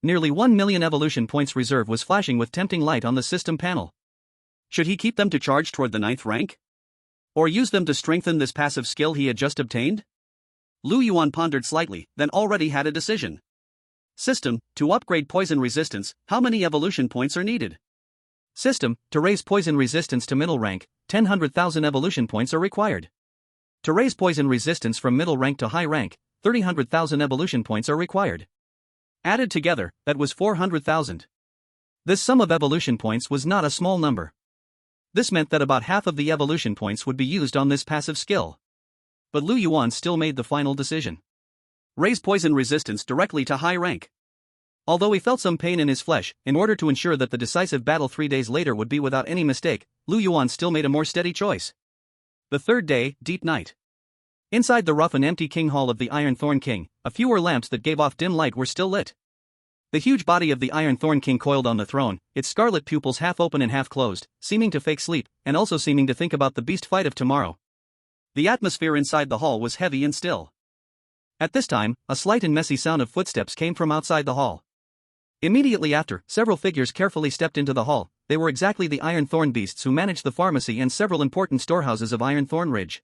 Nearly 1 million evolution points reserve was flashing with tempting light on the system panel. Should he keep them to charge toward the 9th rank? Or use them to strengthen this passive skill he had just obtained? Lu Yuan pondered slightly, then already had a decision. System: to upgrade poison resistance, how many evolution points are needed? System: to raise poison resistance to middle rank, 100,000 evolution points are required. To raise poison resistance from middle rank to high rank, 300,000 evolution points are required. Added together, that was 400,000. This sum of evolution points was not a small number. This meant that about half of the evolution points would be used on this passive skill. But Lu Yuan still made the final decision. Raise poison resistance directly to high rank. Although he felt some pain in his flesh, in order to ensure that the decisive battle 3 days later would be without any mistake, Lu Yuan still made a more steady choice. The 3rd day, deep night. Inside the rough and empty King Hall of the Iron Thorn King, a few lamps that gave off dim light were still lit. The huge body of the Iron Thorn King coiled on the throne, its scarlet pupils half open and half closed, seeming to fake sleep, and also seeming to think about the beast fight of tomorrow. The atmosphere inside the hall was heavy and still. At this time, a slight and messy sound of footsteps came from outside the hall. Immediately after, several figures carefully stepped into the hall. They were exactly the Iron Thorn beasts who managed the pharmacy and several important storehouses of Iron Thorn Ridge.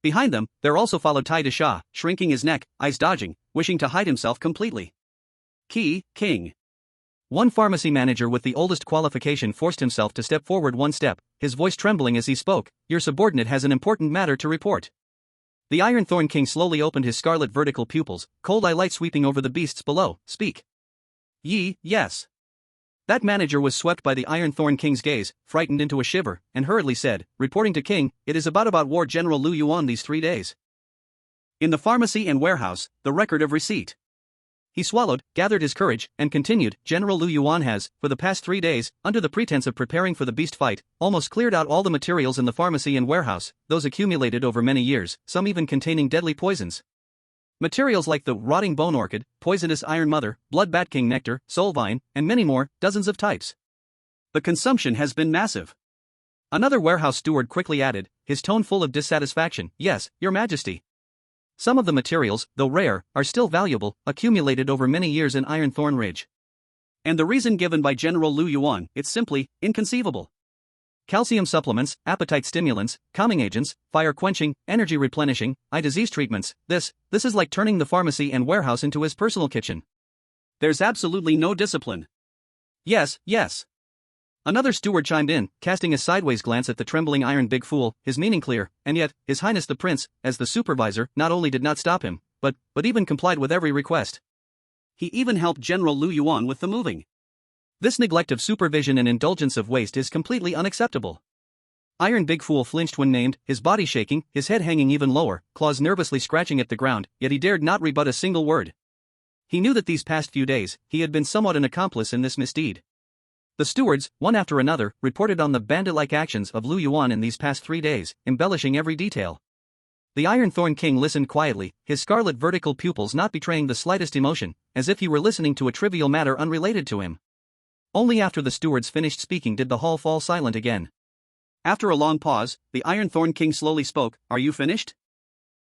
Behind them, there also followed Tai Desha, shrinking his neck, eyes dodging, wishing to hide himself completely. King. One pharmacy manager with the oldest qualification forced himself to step forward one step, his voice trembling as he spoke. Your subordinate has an important matter to report. The Iron Thorn King slowly opened his scarlet vertical pupils, cold eye light sweeping over the beasts below. Speak. Yes. That manager was swept by the Iron Thorn King's gaze, frightened into a shiver, and hurriedly said, reporting to King, it is about War General Lu Yuan these 3 days. In the pharmacy and warehouse, the record of receipt. He swallowed, gathered his courage, and continued, General Lu Yuan has, for the past 3 days, under the pretense of preparing for the beast fight, almost cleared out all the materials in the pharmacy and warehouse, those accumulated over many years, some even containing deadly poisons. Materials like the rotting bone orchid, poisonous iron mother, blood bat king nectar, soul vine, and many more, dozens of types. The consumption has been massive. Another warehouse steward quickly added, his tone full of dissatisfaction, yes, your majesty. Some of the materials, though rare, are still valuable, accumulated over many years in Iron Thorn Ridge. And the reason given by General Lu Yuan, it's simply inconceivable. calcium supplements, appetite stimulants, calming agents, fire quenching, energy replenishing, eye disease treatments. This is like turning the pharmacy and warehouse into his personal kitchen. There's absolutely no discipline. Yes, yes. Another steward chimed in, casting a sideways glance at the trembling Iron Big Fool, his meaning clear, and yet, His Highness the Prince, as the supervisor, not only did not stop him, but even complied with every request. He even helped General Lu Yuan with the moving. This neglect of supervision and indulgence of waste is completely unacceptable. Iron Big Fool flinched when named, his body shaking, his head hanging even lower, claws nervously scratching at the ground, yet he dared not rebut a single word. He knew that these past few days, he had been somewhat an accomplice in this misdeed. The stewards, one after another, reported on the bandit-like actions of Lu Yuan in these past 3 days, embellishing every detail. The Iron Thorn King listened quietly, his scarlet vertical pupils not betraying the slightest emotion, as if he were listening to a trivial matter unrelated to him. Only after the stewards finished speaking did the hall fall silent again. After a long pause, the Iron Thorn King slowly spoke, "Are you finished?"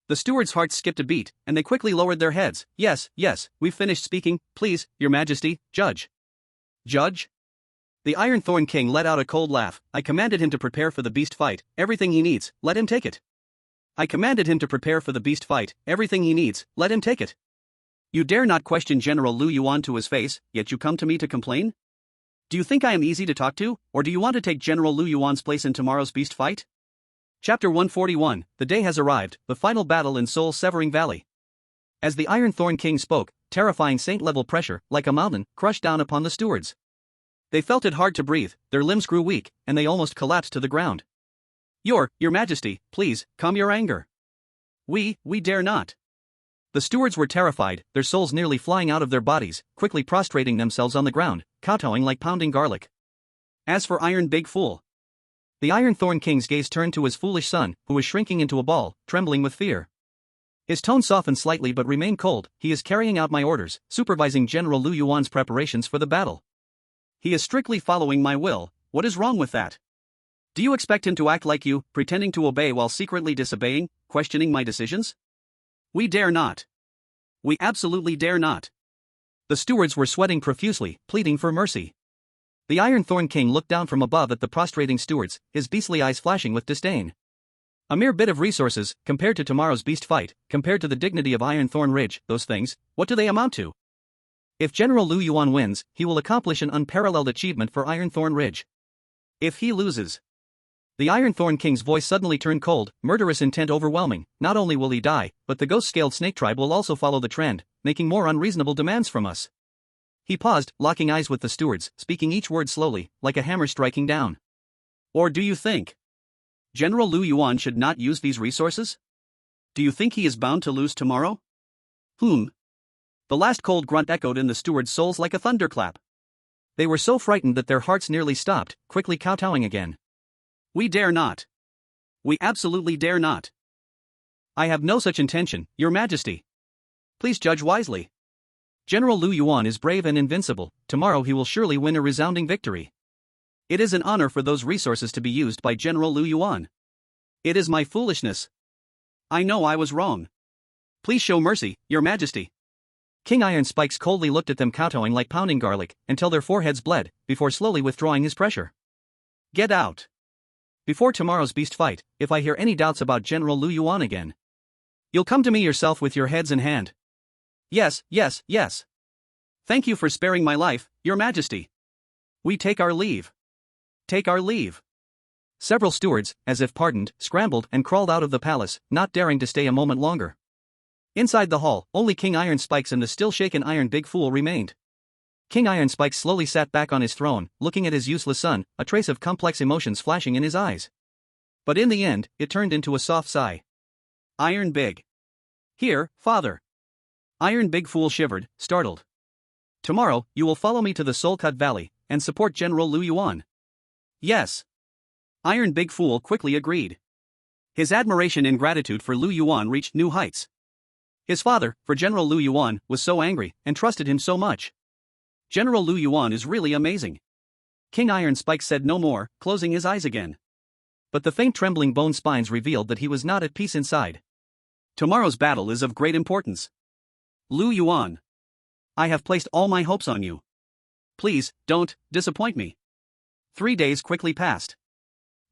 The stewards' hearts skipped a beat, and they quickly lowered their heads. Yes, we've finished speaking, please, Your Majesty, Judge. Judge? The Iron Thorn King let out a cold laugh. I commanded him to prepare for the beast fight, everything he needs, let him take it. I commanded him to prepare for the beast fight, everything he needs, let him take it. You dare not question General Lu Yuan to his face, yet you come to me to complain? Do you think I am easy to talk to, or do you want to take General Lu Yuan's place in tomorrow's beast fight? Chapter 141, The day has arrived, the final battle in soul-severing valley. As the Iron Thorn King spoke, terrifying saint-level pressure, like a mountain, crushed down upon the stewards. They felt it hard to breathe, their limbs grew weak, and they almost collapsed to the ground. Your Majesty, please, calm your anger. We dare not. The stewards were terrified, their souls nearly flying out of their bodies, quickly prostrating themselves on the ground, kowtowing like pounding garlic. As for Iron Big Fool, the Iron Thorn King's gaze turned to his foolish son, who was shrinking into a ball, trembling with fear. His tone softened slightly but remained cold. He is carrying out my orders, supervising General Lu Yuan's preparations for the battle. He is strictly following my will. What is wrong with that? Do you expect him to act like you, pretending to obey while secretly disobeying, questioning my decisions? We dare not. We absolutely dare not. The stewards were sweating profusely, pleading for mercy. The Iron Thorn King looked down from above at the prostrating stewards, his beastly eyes flashing with disdain. A mere bit of resources, compared to tomorrow's beast fight, compared to the dignity of Iron Thorn Ridge, those things, what do they amount to? If General Lu Yuan wins, he will accomplish an unparalleled achievement for Iron Thorn Ridge. If he loses... The Iron Thorn King's voice suddenly turned cold, murderous intent overwhelming. Not only will he die, but the ghost-scaled snake tribe will also follow the trend, making more unreasonable demands from us. He paused, locking eyes with the stewards, speaking each word slowly, like a hammer striking down. Or do you think General Lu Yuan should not use these resources? Do you think he is bound to lose tomorrow? The last cold grunt echoed in the stewards' souls like a thunderclap. They were so frightened that their hearts nearly stopped, quickly kowtowing again. We dare not. We absolutely dare not. I have no such intention, Your Majesty. Please judge wisely. General Lu Yuan is brave and invincible. Tomorrow he will surely win a resounding victory. It is an honor for those resources to be used by General Lu Yuan. It is my foolishness. I know I was wrong. Please show mercy, Your Majesty. King Iron Spikes coldly looked at them kowtowing like pounding garlic, until their foreheads bled, before slowly withdrawing his pressure. Get out. Before tomorrow's beast fight, if I hear any doubts about General Lu Yuan again, you'll come to me yourself with your heads in hand. Yes. Thank you for sparing my life, Your Majesty. We take our leave. Take our leave. Several stewards, as if pardoned, scrambled and crawled out of the palace, not daring to stay a moment longer. Inside the hall, only King Iron Spikes and the still-shaken Iron Big Fool remained. King Iron Spikes slowly sat back on his throne, looking at his useless son, a trace of complex emotions flashing in his eyes. But in the end, it turned into a soft sigh. Iron Big. Here, father. Iron Big Fool shivered, startled. Tomorrow, you will follow me to the Soul-Cut Valley, and support General Lu Yuan. Yes. Iron Big Fool quickly agreed. His admiration and gratitude for Lu Yuan reached new heights. His father, for General Lu Yuan, was so angry, and trusted him so much. General Lu Yuan is really amazing. King Iron Spikes said no more, closing his eyes again. But the faint trembling bone spines revealed that he was not at peace inside. Tomorrow's battle is of great importance. Lu Yuan. I have placed all my hopes on you. Please, don't disappoint me. 3 days quickly passed.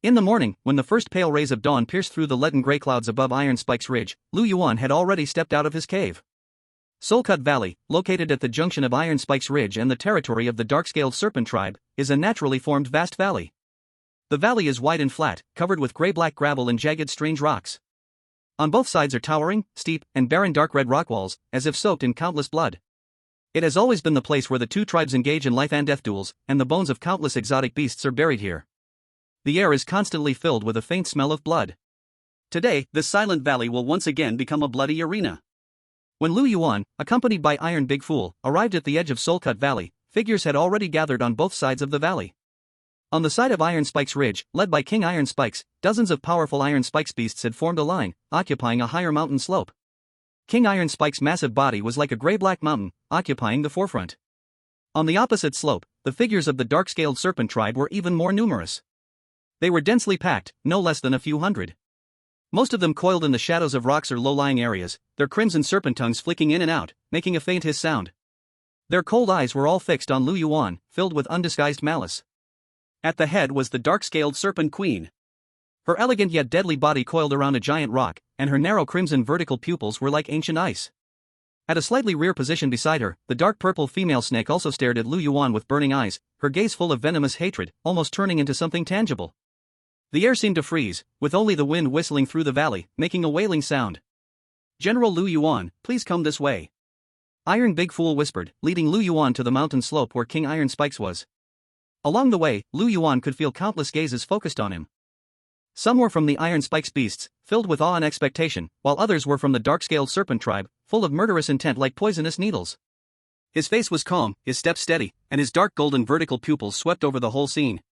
In the morning, when the first pale rays of dawn pierced through the leaden gray clouds above Iron Spike's ridge, Lu Yuan had already stepped out of his cave. Soulcut Valley, located at the junction of Iron Spike's ridge and the territory of the dark-scaled serpent tribe, is a naturally formed vast valley. The valley is wide and flat, covered with gray-black gravel and jagged strange rocks. On both sides are towering, steep, and barren dark red rock walls, as if soaked in countless blood. It has always been the place where the two tribes engage in life and death duels, and the bones of countless exotic beasts are buried here. The air is constantly filled with a faint smell of blood. Today, this silent valley will once again become a bloody arena. When Lu Yuan, accompanied by Iron Big Fool, arrived at the edge of Soulcut Valley, figures had already gathered on both sides of the valley. On the side of Iron Spike's ridge, led by King Iron Spikes, dozens of powerful Iron Spike's beasts had formed a line, occupying a higher mountain slope. King Iron Spike's massive body was like a gray-black mountain, occupying the forefront. On the opposite slope, the figures of the dark-scaled serpent tribe were even more numerous. They were densely packed, no less than a few hundred. Most of them coiled in the shadows of rocks or low-lying areas, their crimson serpent tongues flicking in and out, making a faint hiss sound. Their cold eyes were all fixed on Lu Yuan, filled with undisguised malice. At the head was the dark-scaled serpent queen. Her elegant yet deadly body coiled around a giant rock, and her narrow crimson vertical pupils were like ancient ice. At a slightly rear position beside her, the dark purple female snake also stared at Lu Yuan with burning eyes, her gaze full of venomous hatred, almost turning into something tangible. The air seemed to freeze, with only the wind whistling through the valley, making a wailing sound. "General Lu Yuan, please come this way," Iron Big Fool whispered, leading Lu Yuan to the mountain slope where King Iron Spikes was. Along the way, Lu Yuan could feel countless gazes focused on him. Some were from the Iron Spike's beasts, filled with awe and expectation, while others were from the dark-scaled serpent tribe, full of murderous intent like poisonous needles. His face was calm, his steps steady, and his dark golden vertical pupils swept over the whole scene.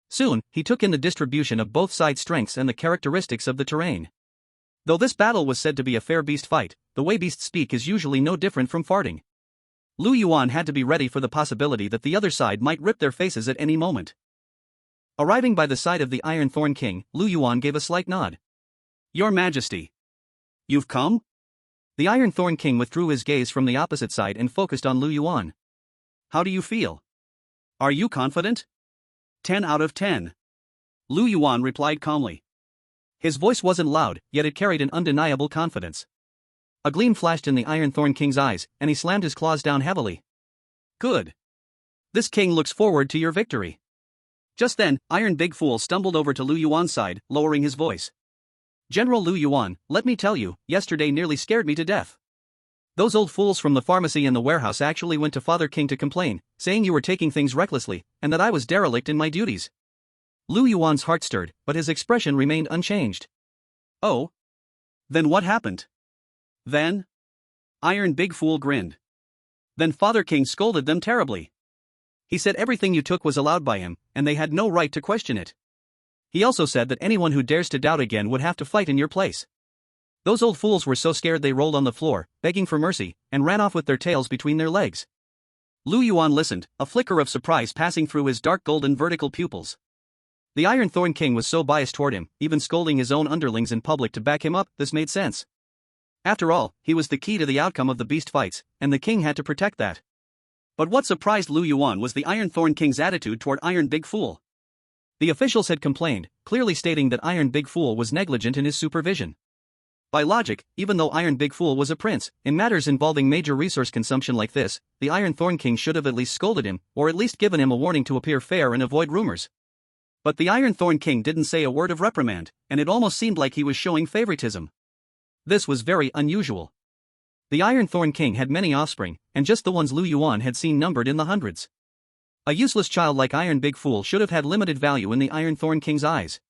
Soon, he took in the distribution of both sides' strengths and the characteristics of the terrain. Though this battle was said to be a fair beast fight, the way beasts speak is usually no different from farting. Lu Yuan had to be ready for the possibility that the other side might rip their faces at any moment. Arriving by the side of the Iron Thorn King, Lu Yuan gave a slight nod. "Your Majesty. You've come?" The Iron Thorn King withdrew his gaze from the opposite side and focused on Lu Yuan. "How do you feel? Are you confident?" 10 out of 10. Lu Yuan replied calmly. His voice wasn't loud, yet it carried an undeniable confidence. A gleam flashed in the Iron Thorn King's eyes, and he slammed his claws down heavily. "Good. This king looks forward to your victory." Just then, Iron Big Fool stumbled over to Lu Yuan's side, lowering his voice. "General Lu Yuan, let me tell you, yesterday nearly scared me to death. Those old fools from the pharmacy and the warehouse actually went to Father King to complain, saying you were taking things recklessly, and that I was derelict in my duties." Lu Yuan's heart stirred, but his expression remained unchanged. "Oh? Then what happened?" "Then?" Iron Big Fool grinned. "Then Father King scolded them terribly. He said everything you took was allowed by him, and they had no right to question it. He also said that anyone who dares to doubt again would have to fight in your place. Those old fools were so scared they rolled on the floor, begging for mercy, and ran off with their tails between their legs." Lu Yuan listened, a flicker of surprise passing through his dark golden vertical pupils. The Iron Thorn King was so biased toward him, even scolding his own underlings in public to back him up, this made sense. After all, he was the key to the outcome of the beast fights, and the king had to protect that. But what surprised Lu Yuan was the Iron Thorn King's attitude toward Iron Big Fool. The officials had complained, clearly stating that Iron Big Fool was negligent in his supervision. By logic, even though Iron Big Fool was a prince, in matters involving major resource consumption like this, the Iron Thorn King should have at least scolded him, or at least given him a warning to appear fair and avoid rumors. But the Iron Thorn King didn't say a word of reprimand, and it almost seemed like he was showing favoritism. This was very unusual. The Iron Thorn King had many offspring, and just the ones Lu Yuan had seen numbered in the hundreds. A useless child like Iron Big Fool should have had limited value in the Iron Thorn King's eyes.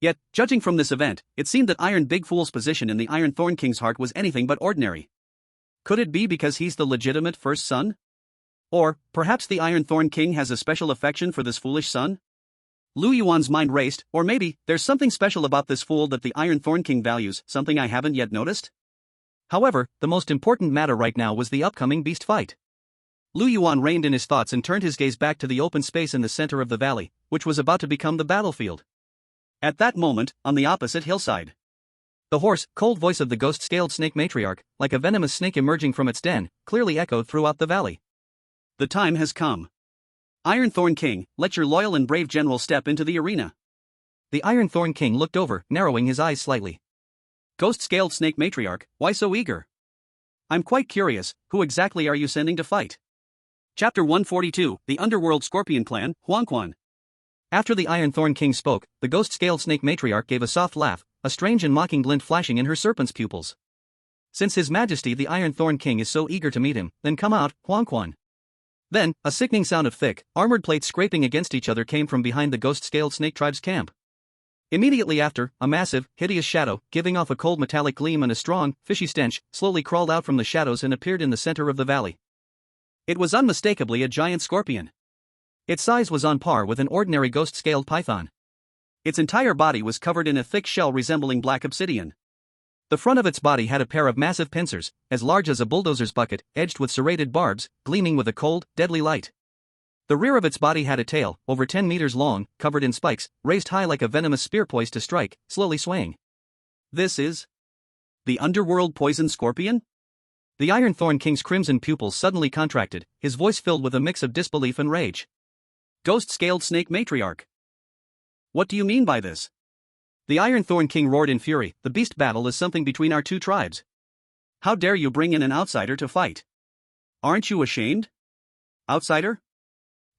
Yet, judging from this event, it seemed that Iron Big Fool's position in the Iron Thorn King's heart was anything but ordinary. Could it be because he's the legitimate first son? Or, perhaps the Iron Thorn King has a special affection for this foolish son? Lu Yuan's mind raced, or maybe, there's something special about this fool that the Iron Thorn King values, something I haven't yet noticed? However, the most important matter right now was the upcoming beast fight. Lu Yuan reined in his thoughts and turned his gaze back to the open space in the center of the valley, which was about to become the battlefield. At that moment, on the opposite hillside, the hoarse, cold voice of the ghost-scaled snake matriarch, like a venomous snake emerging from its den, clearly echoed throughout the valley. "The time has come. Iron Thorn King, let your loyal and brave general step into the arena." The Iron Thorn King looked over, narrowing his eyes slightly. Ghost-scaled snake matriarch, why so eager? I'm quite curious, who exactly are you sending to fight? Chapter 142, The Underworld Scorpion Clan, Huangquan. After the Iron Thorn King spoke, the ghost-scaled snake matriarch gave a soft laugh, a strange and mocking glint flashing in her serpent's pupils. Since His Majesty the Iron Thorn King is so eager to meet him, then come out, Huangquan. Then, a sickening sound of thick, armored plates scraping against each other came from behind the ghost-scaled snake tribe's camp. Immediately after, a massive, hideous shadow, giving off a cold metallic gleam and a strong, fishy stench, slowly crawled out from the shadows and appeared in the center of the valley. It was unmistakably a giant scorpion. Its size was on par with an ordinary ghost-scaled python. Its entire body was covered in a thick shell resembling black obsidian. The front of its body had a pair of massive pincers, as large as a bulldozer's bucket, edged with serrated barbs, gleaming with a cold, deadly light. The rear of its body had a tail, over 10 meters long, covered in spikes, raised high like a venomous spear poised to strike, slowly swaying. This is the underworld poison scorpion? The Iron Thorn King's crimson pupils suddenly contracted, his voice filled with a mix of disbelief and rage. Ghost-scaled snake matriarch. What do you mean by this? The Iron Thorn King roared in fury, the beast battle is something between our two tribes. How dare you bring in an outsider to fight? Aren't you ashamed? Outsider?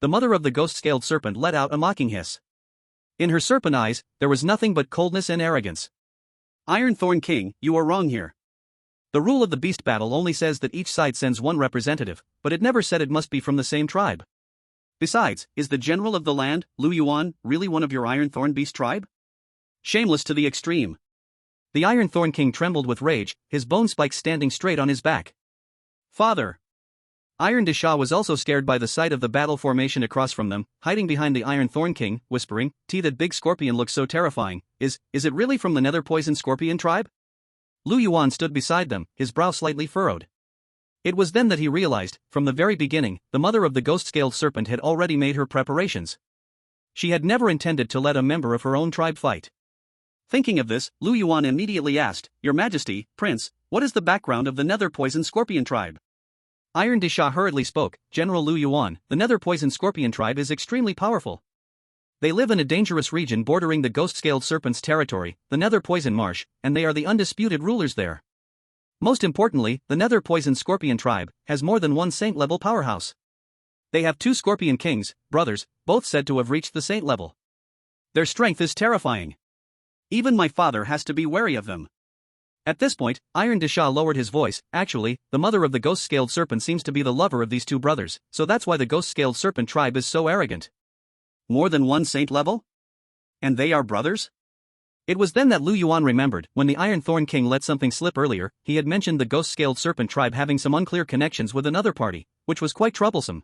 The mother of the ghost-scaled serpent let out a mocking hiss. In her serpent eyes, there was nothing but coldness and arrogance. Iron Thorn King, you are wrong here. The rule of the beast battle only says that each side sends one representative, but it never said it must be from the same tribe. Besides, is the general of the land, Lu Yuan, really one of your Iron Thorn beast tribe? Shameless to the extreme. The Iron Thorn King trembled with rage, his bone spikes standing straight on his back. Father! Iron Disha was also scared by the sight of the battle formation across from them, hiding behind the Iron Thorn King, whispering, that big scorpion looks so terrifying, is it really from the nether poison scorpion tribe? Lu Yuan stood beside them, his brow slightly furrowed. It was then that he realized, from the very beginning, the mother of the ghost-scaled serpent had already made her preparations. She had never intended to let a member of her own tribe fight. Thinking of this, Lu Yuan immediately asked, Your Majesty, Prince, what is the background of the nether poison scorpion tribe? Iron Disha hurriedly spoke, General Lu Yuan, the nether poison scorpion tribe is extremely powerful. They live in a dangerous region bordering the ghost-scaled serpent's territory, the nether poison marsh, and they are the undisputed rulers there. Most importantly, the nether poison scorpion tribe has more than one saint-level powerhouse. They have 2 scorpion kings, brothers, both said to have reached the saint level. Their strength is terrifying. Even my father has to be wary of them. At this point, Iron Disha lowered his voice. Actually, the mother of the ghost-scaled serpent seems to be the lover of these 2 brothers, so that's why the ghost-scaled serpent tribe is so arrogant. More than one saint level? And they are brothers? It was then that Lu Yuan remembered, when the Iron Thorn King let something slip earlier, he had mentioned the ghost-scaled serpent tribe having some unclear connections with another party, which was quite troublesome.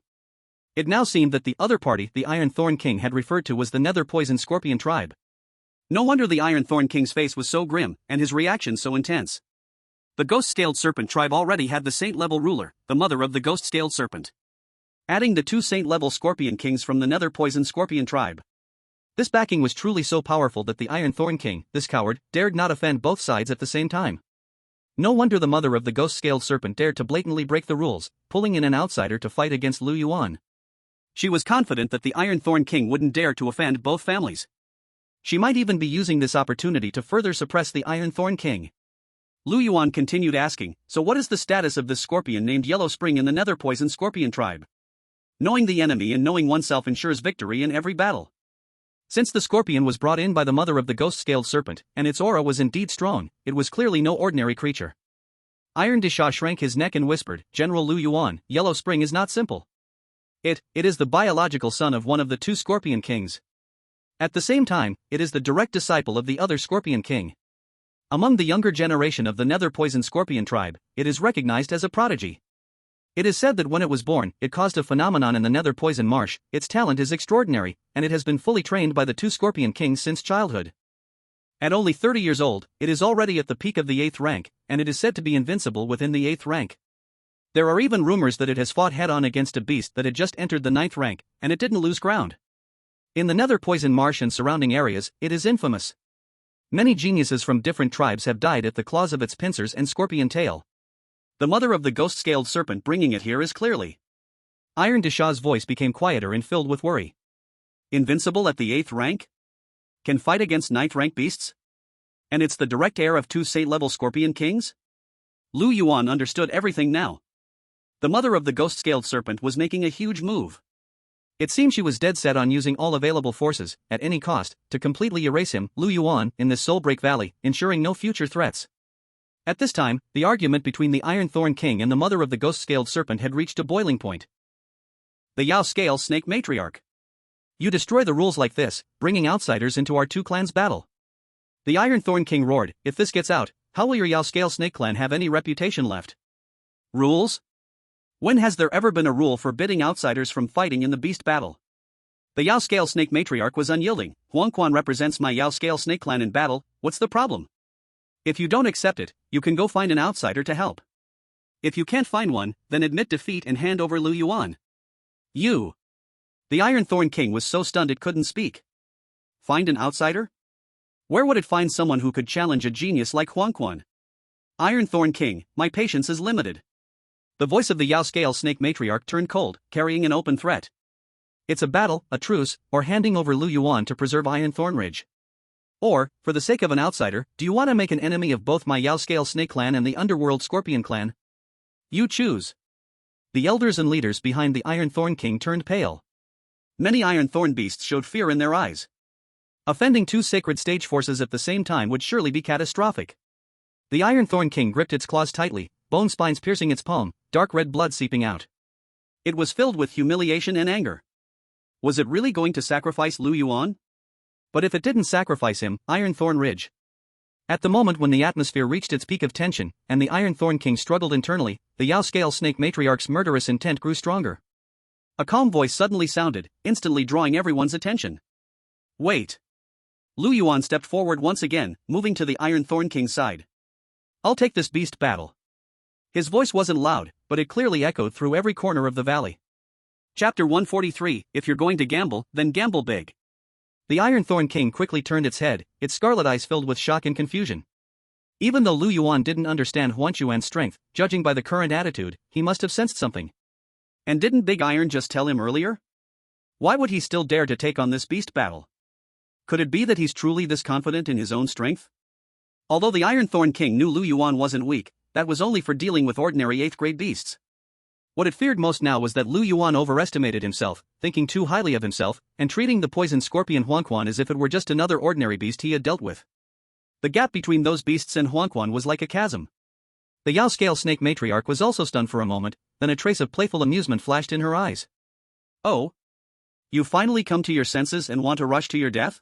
It now seemed that the other party the Iron Thorn King had referred to was the nether poison scorpion tribe. No wonder the Iron Thorn King's face was so grim, and his reaction so intense. The ghost-scaled serpent tribe already had the saint-level ruler, the mother of the ghost-scaled serpent. Adding the 2 saint-level scorpion kings from the nether poison scorpion tribe. This backing was truly so powerful that the Iron Thorn King, this coward, dared not offend both sides at the same time. No wonder the mother of the ghost-scaled serpent dared to blatantly break the rules, pulling in an outsider to fight against Lu Yuan. She was confident that the Iron Thorn King wouldn't dare to offend both families. She might even be using this opportunity to further suppress the Iron Thorn King. Lu Yuan continued asking, so what is the status of this scorpion named Yellow Spring in the nether poison scorpion tribe? Knowing the enemy and knowing oneself ensures victory in every battle. Since the scorpion was brought in by the mother of the ghost-scaled serpent, and its aura was indeed strong, it was clearly no ordinary creature. Iron Disha shrank his neck and whispered, General Lu Yuan, Yellow Spring is not simple. It is the biological son of one of the 2 scorpion kings. At the same time, it is the direct disciple of the other scorpion king. Among the younger generation of the nether poison scorpion tribe, it is recognized as a prodigy. It is said that when it was born, it caused a phenomenon in the nether poison marsh. Its talent is extraordinary, and it has been fully trained by the 2 scorpion kings since childhood. At only 30 years old, it is already at the peak of the 8th rank, and it is said to be invincible within the 8th rank. There are even rumors that it has fought head-on against a beast that had just entered the 9th rank, and it didn't lose ground. In the nether poison marsh and surrounding areas, it is infamous. Many geniuses from different tribes have died at the claws of its pincers and scorpion tail. The mother of the ghost-scaled serpent bringing it here is clearly. Iron Disha's voice became quieter and filled with worry. Invincible at the 8th rank? can fight against 9th rank beasts? And it's the direct heir of 2 Sate-level Scorpion Kings? Lu Yuan understood everything now. The mother of the ghost-scaled serpent was making a huge move. It seemed she was dead set on using all available forces, at any cost, to completely erase him, Lu Yuan, in this Soulbreak Valley, ensuring no future threats. At this time, the argument between the Iron Thorn King and the mother of the ghost-scaled serpent had reached a boiling point. The Yao Scale Snake Matriarch. You destroy the rules like this, bringing outsiders into our 2 clans' battle. The Iron Thorn King roared, if this gets out, how will your Yao Scale Snake clan have any reputation left? Rules? When has there ever been a rule forbidding outsiders from fighting in the beast battle? The Yao Scale Snake Matriarch was unyielding. Huangquan represents my Yao Scale Snake clan in battle, what's the problem? If you don't accept it, you can go find an outsider to help. If you can't find one, then admit defeat and hand over Lu Yuan. You. The Iron Thorn King was so stunned it couldn't speak. Find an outsider? Where would it find someone who could challenge a genius like Huangquan? Iron Thorn King, my patience is limited. The voice of the Yao Scale Snake Matriarch turned cold, carrying an open threat. It's a battle, a truce, or handing over Lu Yuan to preserve Iron Thorn Ridge. Or, for the sake of an outsider, do you want to make an enemy of both my Yao Scale Snake clan and the Underworld Scorpion clan? You choose. The elders and leaders behind the Iron Thorn King turned pale. Many Iron Thorn beasts showed fear in their eyes. Offending 2 sacred stage forces at the same time would surely be catastrophic. The Iron Thorn King gripped its claws tightly, bone spines piercing its palm, dark red blood seeping out. It was filled with humiliation and anger. Was it really going to sacrifice Lu Yuan? But if it didn't sacrifice him, Iron Thorn Ridge. At the moment when the atmosphere reached its peak of tension, and the Iron Thorn King struggled internally, the Yao Scale Snake Matriarch's murderous intent grew stronger. A calm voice suddenly sounded, instantly drawing everyone's attention. Wait. Lu Yuan stepped forward once again, moving to the Iron Thorn King's side. I'll take this beast battle. His voice wasn't loud, but it clearly echoed through every corner of the valley. Chapter 143, If you're going to gamble, then gamble big. The Iron Thorn King quickly turned its head, its scarlet eyes filled with shock and confusion. Even though Lu Yuan didn't understand Huangquan's strength, judging by the current attitude, he must have sensed something. And didn't Big Iron just tell him earlier? Why would he still dare to take on this beast battle? Could it be that he's truly this confident in his own strength? Although the Iron Thorn King knew Lu Yuan wasn't weak, that was only for dealing with ordinary 8th grade beasts. What it feared most now was that Lu Yuan overestimated himself, thinking too highly of himself, and treating the poison scorpion Huangquan as if it were just another ordinary beast he had dealt with. The gap between those beasts and Huangquan was like a chasm. The Yao Scale Snake Matriarch was also stunned for a moment, then a trace of playful amusement flashed in her eyes. Oh? You finally come to your senses and want to rush to your death?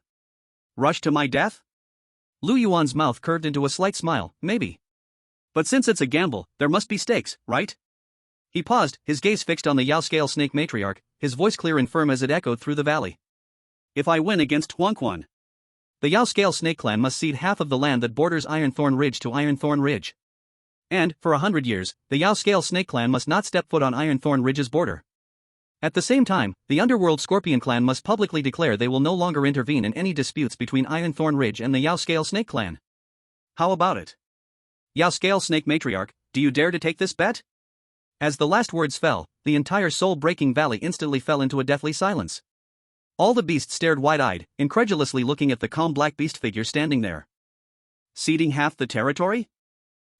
Rush to my death? Lu Yuan's mouth curved into a slight smile, maybe. But since it's a gamble, there must be stakes, right? He paused, his gaze fixed on the Yao Scale Snake Matriarch, his voice clear and firm as it echoed through the valley. If I win against Huangquan, the Yao Scale Snake clan must cede half of the land that borders Iron Thorn Ridge to Iron Thorn Ridge. And, for 100 years, the Yao Scale Snake clan must not step foot on Iron Thorn Ridge's border. At the same time, the Underworld Scorpion clan must publicly declare they will no longer intervene in any disputes between Iron Thorn Ridge and the Yao Scale Snake clan. How about it? Yao Scale Snake Matriarch, do you dare to take this bet? As the last words fell, the entire soul-breaking valley instantly fell into a deathly silence. All the beasts stared wide-eyed, incredulously looking at the calm black beast figure standing there. Ceding half the territory?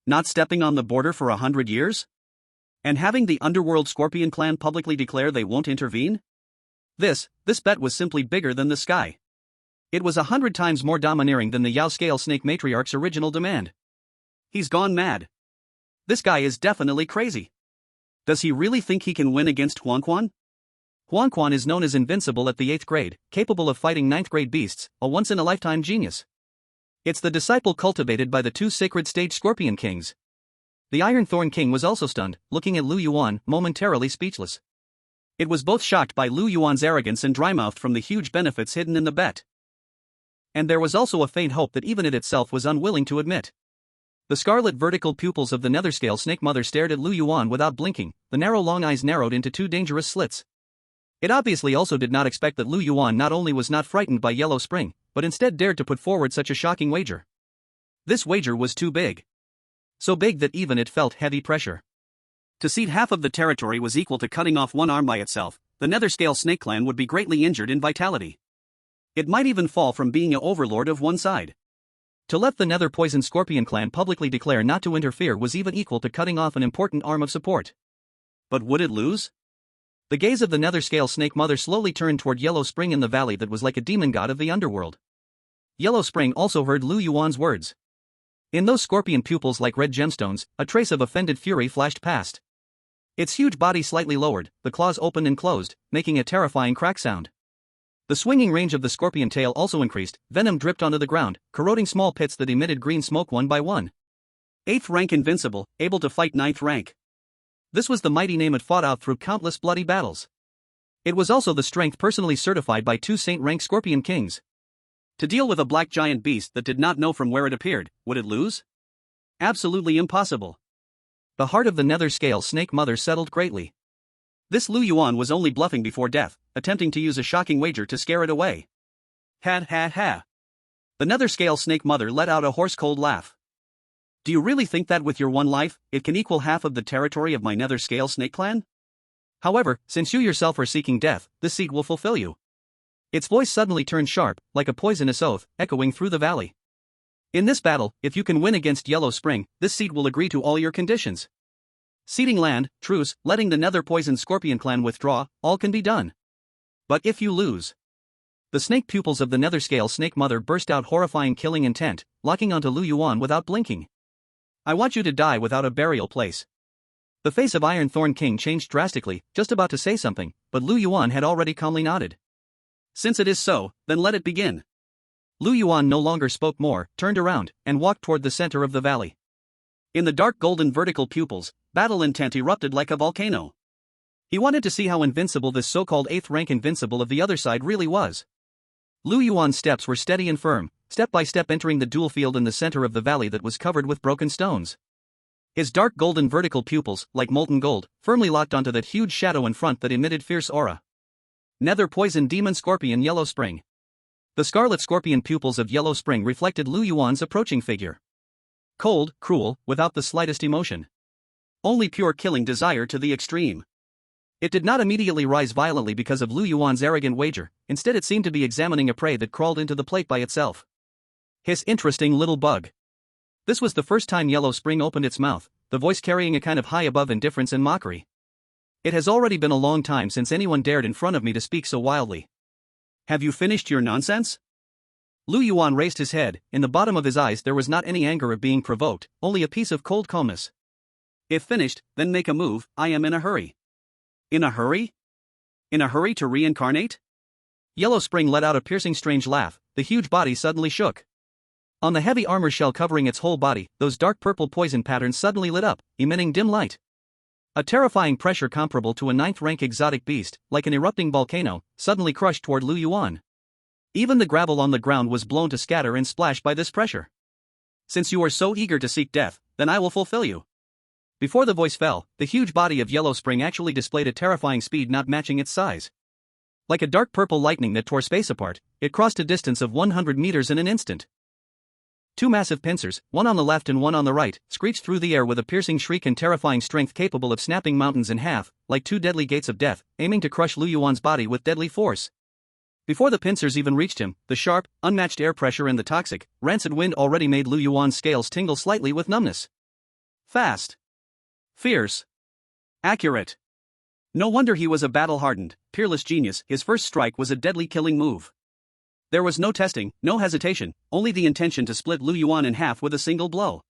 Not stepping on the border for 100 years? And having the Underworld Scorpion clan publicly declare they won't intervene? This bet was simply bigger than the sky. It was 100 times more domineering than the Yao Scale Snake Matriarch's original demand. He's gone mad. This guy is definitely crazy. Does he really think he can win against Huangquan? Huangquan is known as invincible at the 8th grade, capable of fighting 9th grade beasts, a once-in-a-lifetime genius. It's the disciple cultivated by the 2 sacred stage Scorpion Kings. The Iron Thorn King was also stunned, looking at Lu Yuan, momentarily speechless. It was both shocked by Lu Yuan's arrogance and dry-mouthed from the huge benefits hidden in the bet. And there was also a faint hope that even it itself was unwilling to admit. The scarlet vertical pupils of the Netherscale Snake Mother stared at Lu Yuan without blinking, the narrow long eyes narrowed into 2 dangerous slits. It obviously also did not expect that Lu Yuan not only was not frightened by Yellow Spring, but instead dared to put forward such a shocking wager. This wager was too big. So big that even it felt heavy pressure. To cede half of the territory was equal to cutting off one arm by itself. The Netherscale Snake clan would be greatly injured in vitality. It might even fall from being an overlord of one side. To let the Nether Poison Scorpion clan publicly declare not to interfere was even equal to cutting off an important arm of support. But would it lose? The gaze of the Nether Scale Snake Mother slowly turned toward Yellow Spring in the valley that was like a demon god of the underworld. Yellow Spring also heard Lu Yuan's words. In those scorpion pupils like red gemstones, a trace of offended fury flashed past. Its huge body slightly lowered, the claws opened and closed, making a terrifying crack sound. The swinging range of the scorpion tail also increased, venom dripped onto the ground, corroding small pits that emitted green smoke one by one. 8th rank invincible, able to fight 9th rank. This was the mighty name it fought out through countless bloody battles. It was also the strength personally certified by 2 saint-rank scorpion kings. To deal with a black giant beast that did not know from where it appeared, would it lose? Absolutely impossible. The heart of the Nether Scale Snake Mother settled greatly. This Lu Yuan was only bluffing before death, attempting to use a shocking wager to scare it away. Ha ha ha. The Nether Scale Snake Mother let out a hoarse cold laugh. Do you really think that with your one life, it can equal half of the territory of my Nether Scale Snake clan? However, since you yourself are seeking death, this seed will fulfill you. Its voice suddenly turned sharp, like a poisonous oath, echoing through the valley. In this battle, if you can win against Yellow Spring, this seed will agree to all your conditions. Ceding land, truce, letting the Nether Poison Scorpion clan withdraw, all can be done. But if you lose... The snake pupils of the Nether Scale Snake Mother burst out horrifying killing intent, locking onto Lu Yuan without blinking. I want you to die without a burial place. The face of Iron Thorn King changed drastically, just about to say something, but Lu Yuan had already calmly nodded. Since it is so, then let it begin. Lu Yuan no longer spoke more, turned around, and walked toward the center of the valley. In the dark golden vertical pupils, battle intent erupted like a volcano. He wanted to see how invincible this so-called 8th rank invincible of the other side really was. Lu Yuan's steps were steady and firm, step by step entering the dual field in the center of the valley that was covered with broken stones. His dark golden vertical pupils, like molten gold, firmly locked onto that huge shadow in front that emitted fierce aura. Nether Poison Demon Scorpion Yellow Spring. The scarlet scorpion pupils of Yellow Spring reflected Lu Yuan's approaching figure. Cold, cruel, without the slightest emotion. Only pure killing desire to the extreme. It did not immediately rise violently because of Lu Yuan's arrogant wager, instead it seemed to be examining a prey that crawled into the plate by itself. His interesting little bug. This was the first time Yellow Spring opened its mouth, the voice carrying a kind of high above indifference and mockery. It has already been a long time since anyone dared in front of me to speak so wildly. Have you finished your nonsense? Lu Yuan raised his head, in the bottom of his eyes there was not any anger of being provoked, only a piece of cold calmness. If finished, then make a move, I am in a hurry. In a hurry? In a hurry to reincarnate? Yellow Spring let out a piercing strange laugh, the huge body suddenly shook. On the heavy armor shell covering its whole body, those dark purple poison patterns suddenly lit up, emitting dim light. A terrifying pressure comparable to a 9th rank exotic beast, like an erupting volcano, suddenly crushed toward Lu Yuan. Even the gravel on the ground was blown to scatter and splash by this pressure. Since you are so eager to seek death, then I will fulfill you. Before the voice fell, the huge body of Yellow Spring actually displayed a terrifying speed not matching its size. Like a dark purple lightning that tore space apart, it crossed a distance of 100 meters in an instant. 2 massive pincers, one on the left and one on the right, screeched through the air with a piercing shriek and terrifying strength capable of snapping mountains in half, like 2 deadly gates of death, aiming to crush Lu Yuan's body with deadly force. Before the pincers even reached him, the sharp, unmatched air pressure and the toxic, rancid wind already made Lu Yuan's scales tingle slightly with numbness. Fast. Fierce. Accurate. No wonder he was a battle-hardened, peerless genius. His first strike was a deadly killing move. There was no testing, no hesitation, only the intention to split Lu Yuan in half with a single blow.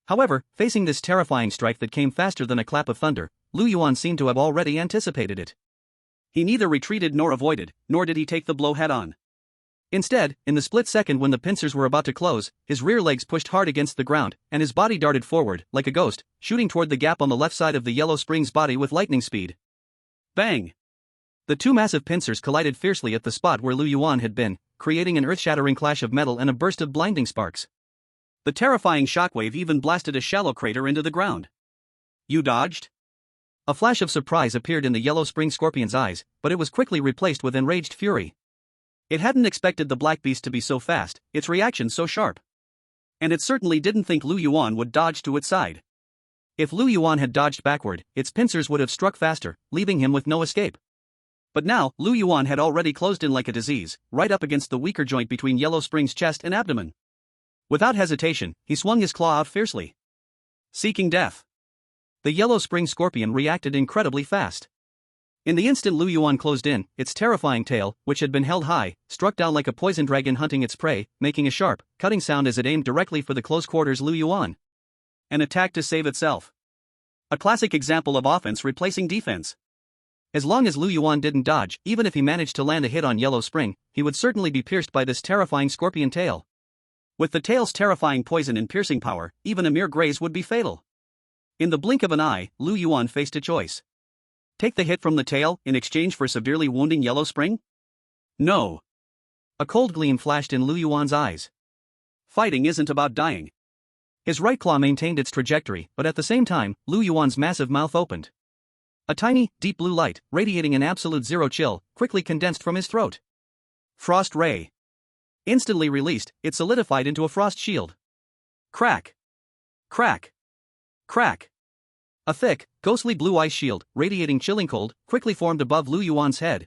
However, facing this terrifying strike that came faster than a clap of thunder, Lu Yuan seemed to have already anticipated it. He neither retreated nor avoided, nor did he take the blow head-on. Instead, in the split second when the pincers were about to close, his rear legs pushed hard against the ground, and his body darted forward, like a ghost, shooting toward the gap on the left side of the Yellow Spring's body with lightning speed. Bang! The 2 massive pincers collided fiercely at the spot where Lu Yuan had been, creating an earth-shattering clash of metal and a burst of blinding sparks. The terrifying shockwave even blasted a shallow crater into the ground. You dodged? A flash of surprise appeared in the Yellow Spring Scorpion's eyes, but it was quickly replaced with enraged fury. It hadn't expected the black beast to be so fast, its reaction so sharp. And it certainly didn't think Lu Yuan would dodge to its side. If Lu Yuan had dodged backward, its pincers would have struck faster, leaving him with no escape. But now, Lu Yuan had already closed in like a disease, right up against the weaker joint between Yellow Spring's chest and abdomen. Without hesitation, he swung his claw out fiercely, seeking death. The Yellow Spring scorpion reacted incredibly fast. In the instant Lu Yuan closed in, its terrifying tail, which had been held high, struck down like a poison dragon hunting its prey, making a sharp, cutting sound as it aimed directly for the close quarters Lu Yuan. An attack to save itself. A classic example of offense replacing defense. As long as Lu Yuan didn't dodge, even if he managed to land a hit on Yellow Spring, he would certainly be pierced by this terrifying scorpion tail. With the tail's terrifying poison and piercing power, even a mere graze would be fatal. In the blink of an eye, Lu Yuan faced a choice. Take the hit from the tail in exchange for severely wounding Yellow Spring? No. A cold gleam flashed in Lu Yuan's eyes. Fighting isn't about dying. His right claw maintained its trajectory, but at the same time, Lu Yuan's massive mouth opened. A tiny, deep blue light, radiating an absolute zero chill, quickly condensed from his throat. Frost Ray. Instantly released, it solidified into a frost shield. Crack. Crack. Crack. A thick, ghostly blue ice shield, radiating chilling cold, quickly formed above Lu Yuan's head.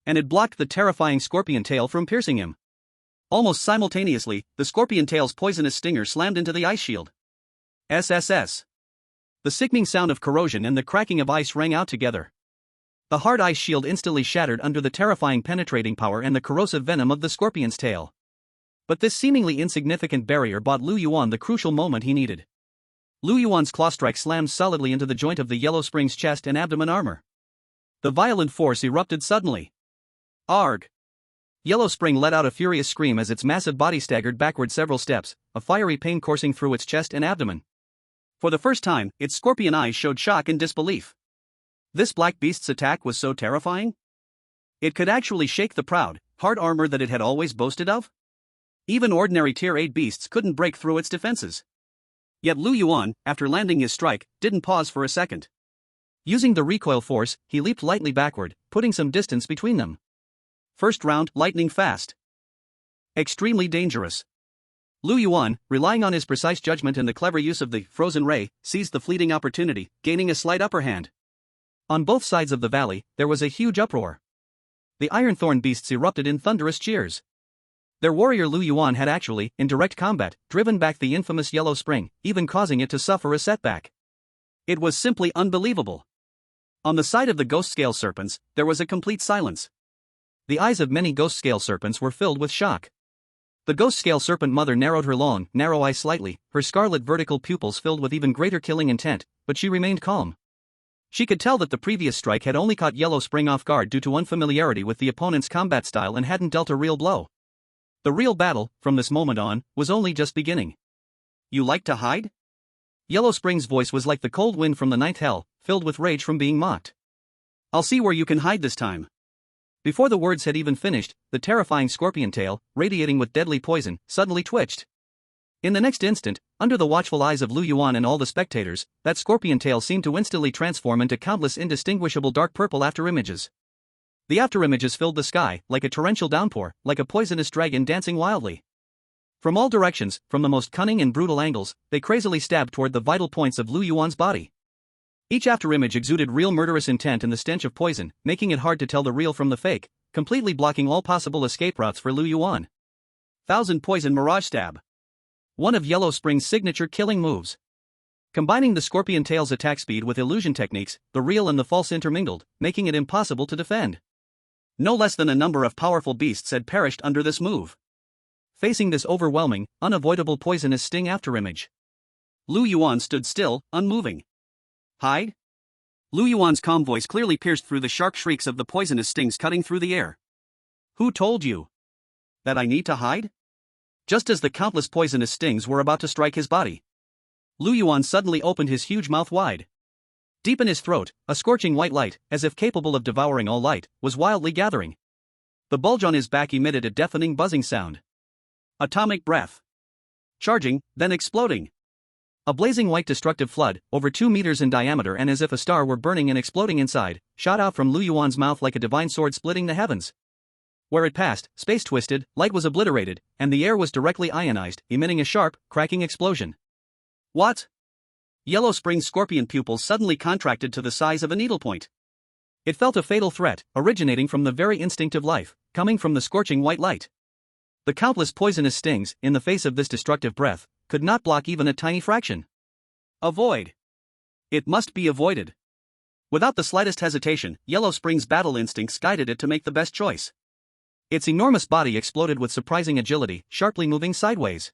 And it blocked the terrifying scorpion tail from piercing him. Almost simultaneously, the scorpion tail's poisonous stinger slammed into the ice shield. SSS. The sickening sound of corrosion and the cracking of ice rang out together. The hard ice shield instantly shattered under the terrifying penetrating power and the corrosive venom of the scorpion's tail. But this seemingly insignificant barrier bought Lu Yuan the crucial moment he needed. Lu Yuan's claw strike slammed solidly into the joint of the Yellow Spring's chest and abdomen armor. The violent force erupted suddenly. Arg! Yellow Spring let out a furious scream as its massive body staggered backward several steps, a fiery pain coursing through its chest and abdomen. For the first time, its scorpion eyes showed shock and disbelief. This black beast's attack was so terrifying? It could actually shake the proud, hard armor that it had always boasted of? Even ordinary Tier 8 beasts couldn't break through its defenses. Yet Lu Yuan, after landing his strike, didn't pause for a second. Using the recoil force, he leaped lightly backward, putting some distance between them. First round, lightning fast. Extremely dangerous. Lu Yuan, relying on his precise judgment and the clever use of the frozen ray, seized the fleeting opportunity, gaining a slight upper hand. On both sides of the valley, there was a huge uproar. The Ironthorn beasts erupted in thunderous cheers. Their warrior Lu Yuan had actually, in direct combat, driven back the infamous Yellow Spring, even causing it to suffer a setback. It was simply unbelievable. On the side of the ghost scale serpents, there was a complete silence. The eyes of many ghost scale serpents were filled with shock. The ghost scale serpent mother narrowed her long, narrow eyes slightly, her scarlet vertical pupils filled with even greater killing intent, but she remained calm. She could tell that the previous strike had only caught Yellow Spring off guard due to unfamiliarity with the opponent's combat style and hadn't dealt a real blow. The real battle, from this moment on, was only just beginning. You like to hide? Yellow Spring's voice was like the cold wind from the ninth hell, filled with rage from being mocked. I'll see where you can hide this time. Before the words had even finished, the terrifying scorpion tail, radiating with deadly poison, suddenly twitched. In the next instant, under the watchful eyes of Lu Yuan and all the spectators, that scorpion tail seemed to instantly transform into countless indistinguishable dark purple afterimages. The afterimages filled the sky, like a torrential downpour, like a poisonous dragon dancing wildly. From all directions, from the most cunning and brutal angles, they crazily stabbed toward the vital points of Lu Yuan's body. Each afterimage exuded real murderous intent and the stench of poison, making it hard to tell the real from the fake, completely blocking all possible escape routes for Lu Yuan. Thousand Poison Mirage Stab. One of Yellow Spring's signature killing moves. Combining the scorpion tail's attack speed with illusion techniques, the real and the false intermingled, making it impossible to defend. No less than a number of powerful beasts had perished under this move. Facing this overwhelming, unavoidable poisonous sting afterimage, Lu Yuan stood still, unmoving. Hide? Lu Yuan's calm voice clearly pierced through the sharp shrieks of the poisonous stings cutting through the air. Who told you that I need to hide? Just as the countless poisonous stings were about to strike his body, Lu Yuan suddenly opened his huge mouth wide. Deep in his throat, a scorching white light, as if capable of devouring all light, was wildly gathering. The bulge on his back emitted a deafening buzzing sound. Atomic breath. Charging, then exploding. A blazing white destructive flood, over 2 meters in diameter and as if a star were burning and exploding inside, shot out from Lu Yuan's mouth like a divine sword splitting the heavens. Where it passed, space twisted, light was obliterated, and the air was directly ionized, emitting a sharp, cracking explosion. What? Yellow Spring's scorpion pupils suddenly contracted to the size of a needlepoint. It felt a fatal threat, originating from the very instinct of life, coming from the scorching white light. The countless poisonous stings, in the face of this destructive breath, could not block even a tiny fraction. Avoid. It must be avoided. Without the slightest hesitation, Yellow Spring's battle instincts guided it to make the best choice. Its enormous body exploded with surprising agility, sharply moving sideways.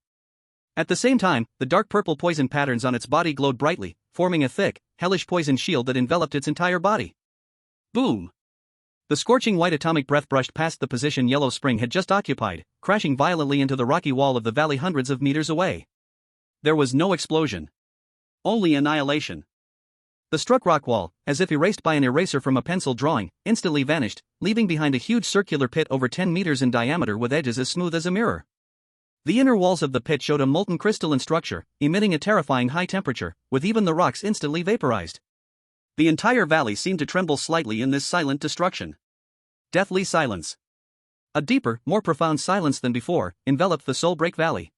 At the same time, the dark purple poison patterns on its body glowed brightly, forming a thick, hellish poison shield that enveloped its entire body. Boom! The scorching white atomic breath brushed past the position Yellow Spring had just occupied, crashing violently into the rocky wall of the valley hundreds of meters away. There was no explosion. Only annihilation. The struck rock wall, as if erased by an eraser from a pencil drawing, instantly vanished, leaving behind a huge circular pit over 10 meters in diameter with edges as smooth as a mirror. The inner walls of the pit showed a molten crystalline structure, emitting a terrifying high temperature, with even the rocks instantly vaporized. The entire valley seemed to tremble slightly in this silent destruction. Deathly silence. A deeper, more profound silence than before, enveloped the Soulbreak Valley.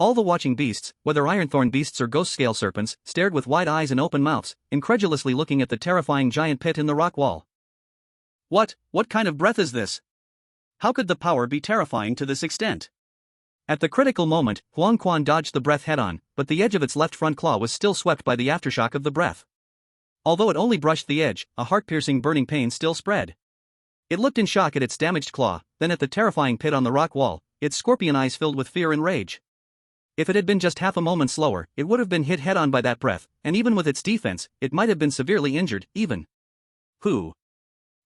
All the watching beasts, whether ironthorn beasts or ghost-scale serpents, stared with wide eyes and open mouths, incredulously looking at the terrifying giant pit in the rock wall. What kind of breath is this? How could the power be terrifying to this extent? At the critical moment, Huang Quan dodged the breath head-on, but the edge of its left front claw was still swept by the aftershock of the breath. Although it only brushed the edge, a heart-piercing burning pain still spread. It looked in shock at its damaged claw, then at the terrifying pit on the rock wall, its scorpion eyes filled with fear and rage. If it had been just half a moment slower, it would have been hit head-on by that breath, and even with its defense, it might have been severely injured, even. Who?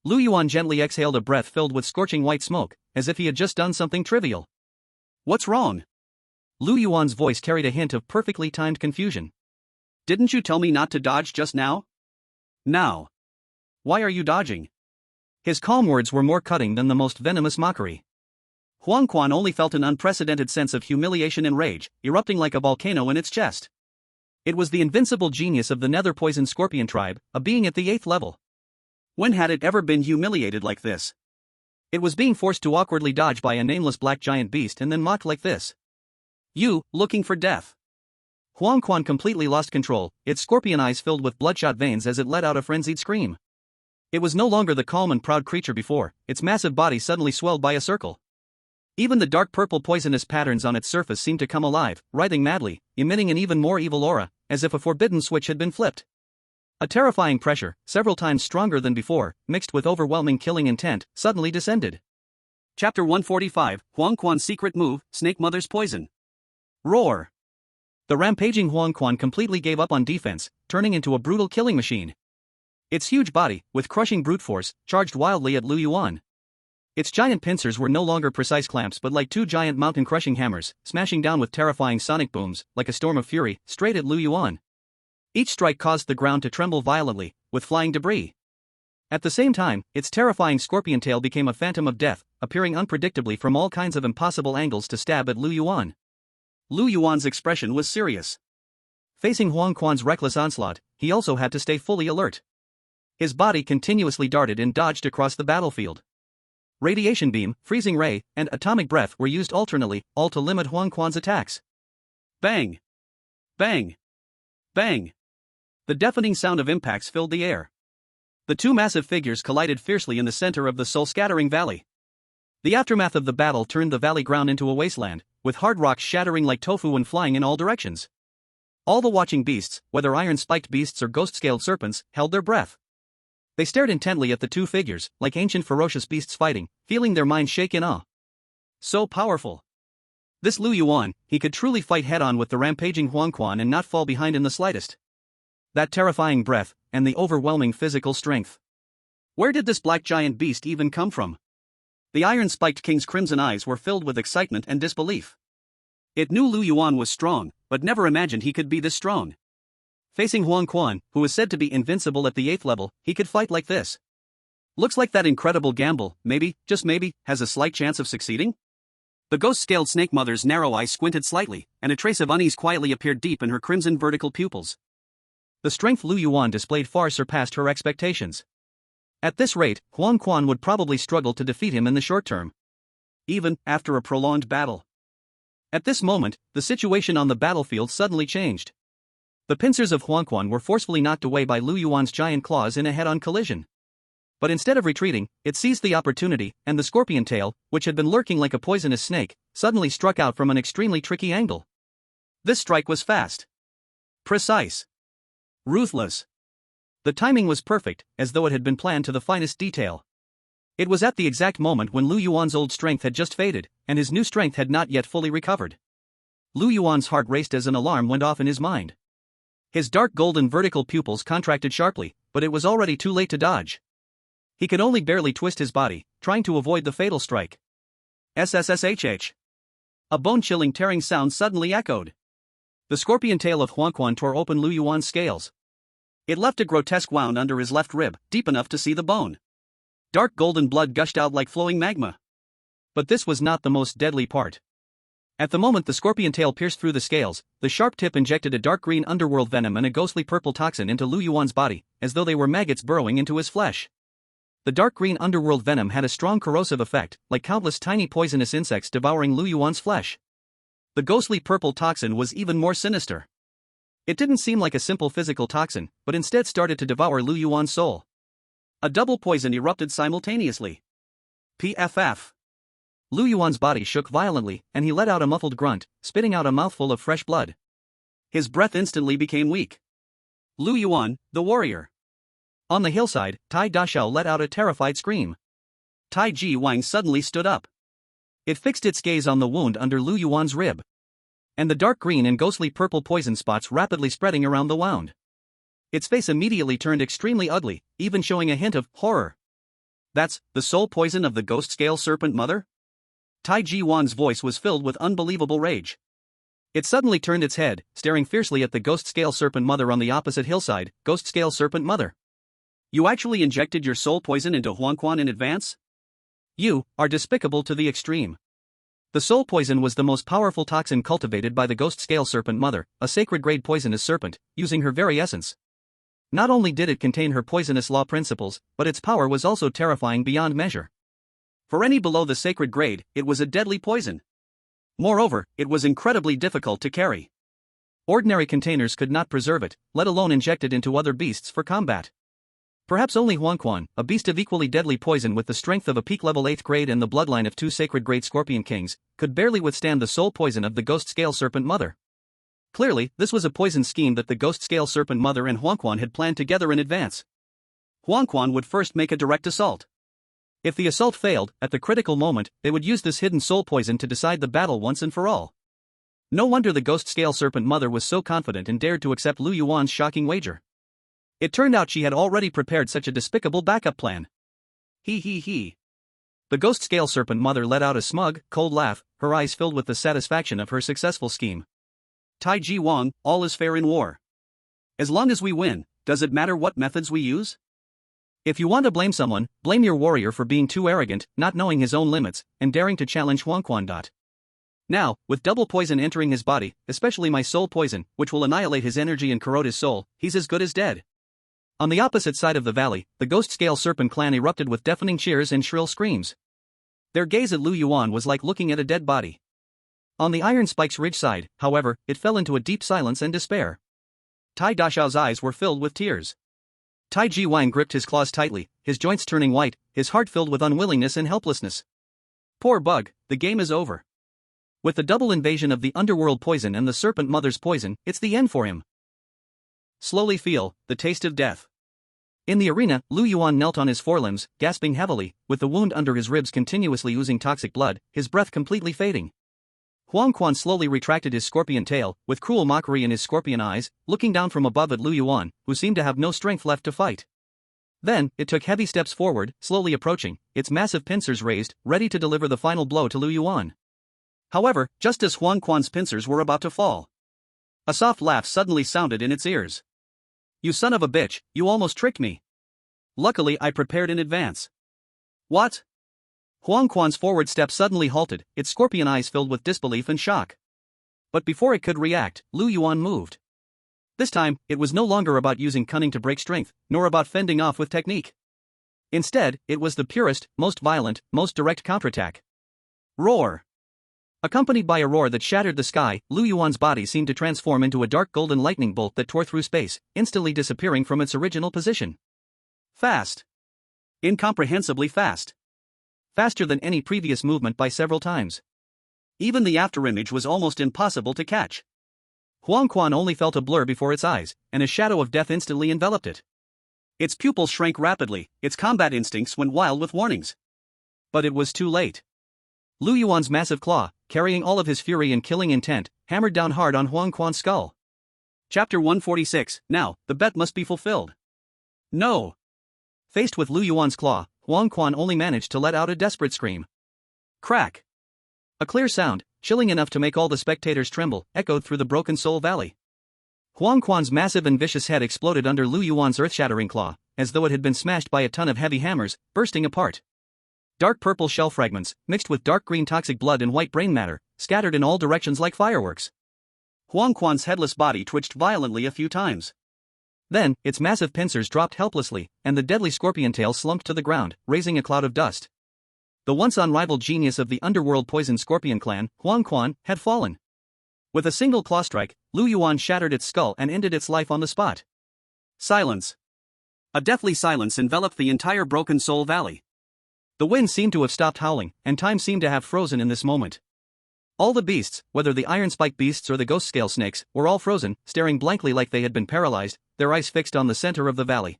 Lu Yuan gently exhaled a breath filled with scorching white smoke, as if he had just done something trivial. What's wrong? Lu Yuan's voice carried a hint of perfectly timed confusion. Didn't you tell me not to dodge just now? Now. Why are you dodging? His calm words were more cutting than the most venomous mockery. Huang Quan only felt an unprecedented sense of humiliation and rage, erupting like a volcano in its chest. It was the invincible genius of the nether poison scorpion tribe, a being at the 8th level. When had it ever been humiliated like this? It was being forced to awkwardly dodge by a nameless black giant beast and then mocked like this. You, looking for death. Huang Quan completely lost control, its scorpion eyes filled with bloodshot veins as it let out a frenzied scream. It was no longer the calm and proud creature before, its massive body suddenly swelled by a circle. Even the dark purple poisonous patterns on its surface seemed to come alive, writhing madly, emitting an even more evil aura, as if a forbidden switch had been flipped. A terrifying pressure, several times stronger than before, mixed with overwhelming killing intent, suddenly descended. Chapter 145, Huang Quan's secret move, Snake Mother's poison. Roar! The rampaging Huang Quan completely gave up on defense, turning into a brutal killing machine. Its huge body, with crushing brute force, charged wildly at Lu Yuan. Its giant pincers were no longer precise clamps but like two giant mountain-crushing hammers, smashing down with terrifying sonic booms, like a storm of fury, straight at Lu Yuan. Each strike caused the ground to tremble violently, with flying debris. At the same time, its terrifying scorpion tail became a phantom of death, appearing unpredictably from all kinds of impossible angles to stab at Lu Yuan. Lu Yuan's expression was serious. Facing Huang Quan's reckless onslaught, he also had to stay fully alert. His body continuously darted and dodged across the battlefield. Radiation beam, freezing ray, and atomic breath were used alternately, all to limit Huang Quan's attacks. Bang! Bang! Bang! The deafening sound of impacts filled the air. The two massive figures collided fiercely in the center of the soul-scattering valley. The aftermath of the battle turned the valley ground into a wasteland, with hard rocks shattering like tofu and flying in all directions. All the watching beasts, whether iron-spiked beasts or ghost-scaled serpents, held their breath. They stared intently at the two figures, like ancient ferocious beasts fighting, feeling their minds shake in awe. So powerful. This Lu Yuan, he could truly fight head-on with the rampaging Huang Quan and not fall behind in the slightest. That terrifying breath, and the overwhelming physical strength. Where did this black giant beast even come from? The iron-spiked king's crimson eyes were filled with excitement and disbelief. It knew Lu Yuan was strong, but never imagined he could be this strong. Facing Huang Quan, who was said to be invincible at the 8th level, he could fight like this. Looks like that incredible gamble, maybe, just maybe, has a slight chance of succeeding? The ghost-scaled snake mother's narrow eyes squinted slightly, and a trace of unease quietly appeared deep in her crimson vertical pupils. The strength Lu Yuan displayed far surpassed her expectations. At this rate, Huang Quan would probably struggle to defeat him in the short term. Even after a prolonged battle. At this moment, the situation on the battlefield suddenly changed. The pincers of Huang Quan were forcefully knocked away by Lu Yuan's giant claws in a head-on collision. But instead of retreating, it seized the opportunity, and the scorpion tail, which had been lurking like a poisonous snake, suddenly struck out from an extremely tricky angle. This strike was fast, precise, ruthless. The timing was perfect, as though it had been planned to the finest detail. It was at the exact moment when Lu Yuan's old strength had just faded, and his new strength had not yet fully recovered. Lu Yuan's heart raced as an alarm went off in his mind. His dark golden vertical pupils contracted sharply, but it was already too late to dodge. He could only barely twist his body, trying to avoid the fatal strike. SSSHH. A bone-chilling tearing sound suddenly echoed. The scorpion tail of Huangquan tore open Lu Yuan's scales. It left a grotesque wound under his left rib, deep enough to see the bone. Dark golden blood gushed out like flowing magma. But this was not the most deadly part. At the moment the scorpion tail pierced through the scales, the sharp tip injected a dark green underworld venom and a ghostly purple toxin into Lu Yuan's body, as though they were maggots burrowing into his flesh. The dark green underworld venom had a strong corrosive effect, like countless tiny poisonous insects devouring Lu Yuan's flesh. The ghostly purple toxin was even more sinister. It didn't seem like a simple physical toxin, but instead started to devour Lu Yuan's soul. A double poison erupted simultaneously. PFF. Lu Yuan's body shook violently, and he let out a muffled grunt, spitting out a mouthful of fresh blood. His breath instantly became weak. Lu Yuan, the warrior. On the hillside, Tai Dashao let out a terrified scream. Tai Ji Wang suddenly stood up. It fixed its gaze on the wound under Lu Yuan's rib. And the dark green and ghostly purple poison spots rapidly spreading around the wound. Its face immediately turned extremely ugly, even showing a hint of horror. That's the soul poison of the ghost scale serpent mother? Tai Ji Wan's voice was filled with unbelievable rage. It suddenly turned its head, staring fiercely at the ghost scale serpent mother on the opposite hillside. Ghost scale serpent mother. You actually injected your soul poison into Huangquan in advance? You are despicable to the extreme. The soul poison was the most powerful toxin cultivated by the ghost scale serpent mother, a sacred-grade poisonous serpent, using her very essence. Not only did it contain her poisonous law principles, but its power was also terrifying beyond measure. For any below the sacred grade, it was a deadly poison. Moreover, it was incredibly difficult to carry. Ordinary containers could not preserve it, let alone inject it into other beasts for combat. Perhaps only Huangquan, a beast of equally deadly poison with the strength of a peak-level 8th grade and the bloodline of 2 sacred-grade scorpion kings, could barely withstand the soul poison of the ghost scale serpent mother. Clearly, this was a poison scheme that the ghost scale serpent mother and Huangquan had planned together in advance. Huangquan would first make a direct assault. If the assault failed, at the critical moment, they would use this hidden soul poison to decide the battle once and for all. No wonder the ghost scale serpent mother was so confident and dared to accept Lu Yuan's shocking wager. It turned out she had already prepared such a despicable backup plan. He. The ghost scale serpent mother let out a smug, cold laugh, her eyes filled with the satisfaction of her successful scheme. Tai Ji Wang, all is fair in war. As long as we win, does it matter what methods we use? If you want to blame someone, blame your warrior for being too arrogant, not knowing his own limits, and daring to challenge Huangquan. Now, with double poison entering his body, especially my soul poison, which will annihilate his energy and corrode his soul, he's as good as dead. On the opposite side of the valley, the ghost scale serpent clan erupted with deafening cheers and shrill screams. Their gaze at Lu Yuan was like looking at a dead body. On the Iron Spike's ridge side, however, it fell into a deep silence and despair. Tai Dashao's eyes were filled with tears. Tai Ji Wang gripped his claws tightly, his joints turning white, his heart filled with unwillingness and helplessness. Poor bug, the game is over. With the double invasion of the underworld poison and the serpent mother's poison, it's the end for him. Slowly feel the taste of death. In the arena, Lu Yuan knelt on his forelimbs, gasping heavily, with the wound under his ribs continuously oozing toxic blood, his breath completely fading. Huangquan slowly retracted his scorpion tail, with cruel mockery in his scorpion eyes, looking down from above at Lu Yuan, who seemed to have no strength left to fight. Then, it took heavy steps forward, slowly approaching, its massive pincers raised, ready to deliver the final blow to Lu Yuan. However, just as Huangquan's pincers were about to fall, a soft laugh suddenly sounded in its ears. You son of a bitch, you almost tricked me. Luckily I prepared in advance. What? Huangquan's forward step suddenly halted, its scorpion eyes filled with disbelief and shock. But before it could react, Lu Yuan moved. This time, it was no longer about using cunning to break strength, nor about fending off with technique. Instead, it was the purest, most violent, most direct counterattack. Roar! Accompanied by a roar that shattered the sky, Lu Yuan's body seemed to transform into a dark golden lightning bolt that tore through space, instantly disappearing from its original position. Fast. Incomprehensibly fast. Faster than any previous movement by several times. Even the afterimage was almost impossible to catch. Huang Quan only felt a blur before its eyes, and a shadow of death instantly enveloped it. Its pupils shrank rapidly, its combat instincts went wild with warnings. But it was too late. Lu Yuan's massive claw, carrying all of his fury and killing intent, hammered down hard on Huang Quan's skull. Chapter 146. Now, the bet must be fulfilled. No. Faced with Lu Yuan's claw, Huang Quan only managed to let out a desperate scream. Crack. A clear sound, chilling enough to make all the spectators tremble, echoed through the Broken Soul Valley. Huang Quan's massive and vicious head exploded under Lu Yuan's earth-shattering claw, as though it had been smashed by a ton of heavy hammers, bursting apart. Dark purple shell fragments, mixed with dark green toxic blood and white brain matter, scattered in all directions like fireworks. Huang Quan's headless body twitched violently a few times. Then, its massive pincers dropped helplessly, and the deadly scorpion tail slumped to the ground, raising a cloud of dust. The once unrivaled genius of the underworld poison scorpion clan, Huang Quan, had fallen. With a single claw strike, Lu Yuan shattered its skull and ended its life on the spot. Silence. A deathly silence enveloped the entire Broken Soul Valley. The wind seemed to have stopped howling, and time seemed to have frozen in this moment. All the beasts, whether the iron spike beasts or the ghost scale snakes, were all frozen, staring blankly like they had been paralyzed, their eyes fixed on the center of the valley.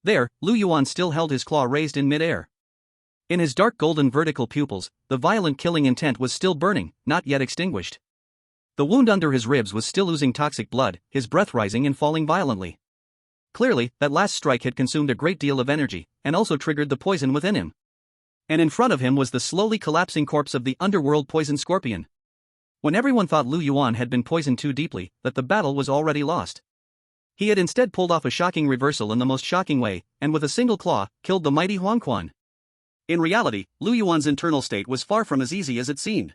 There, Lu Yuan still held his claw raised in mid-air. In his dark golden vertical pupils, the violent killing intent was still burning, not yet extinguished. The wound under his ribs was still oozing toxic blood, his breath rising and falling violently. Clearly, that last strike had consumed a great deal of energy, and also triggered the poison within him. And in front of him was the slowly collapsing corpse of the underworld poison scorpion. When everyone thought Lu Yuan had been poisoned too deeply, that the battle was already lost. He had instead pulled off a shocking reversal in the most shocking way, and with a single claw, killed the mighty Huang Quan. In reality, Lu Yuan's internal state was far from as easy as it seemed.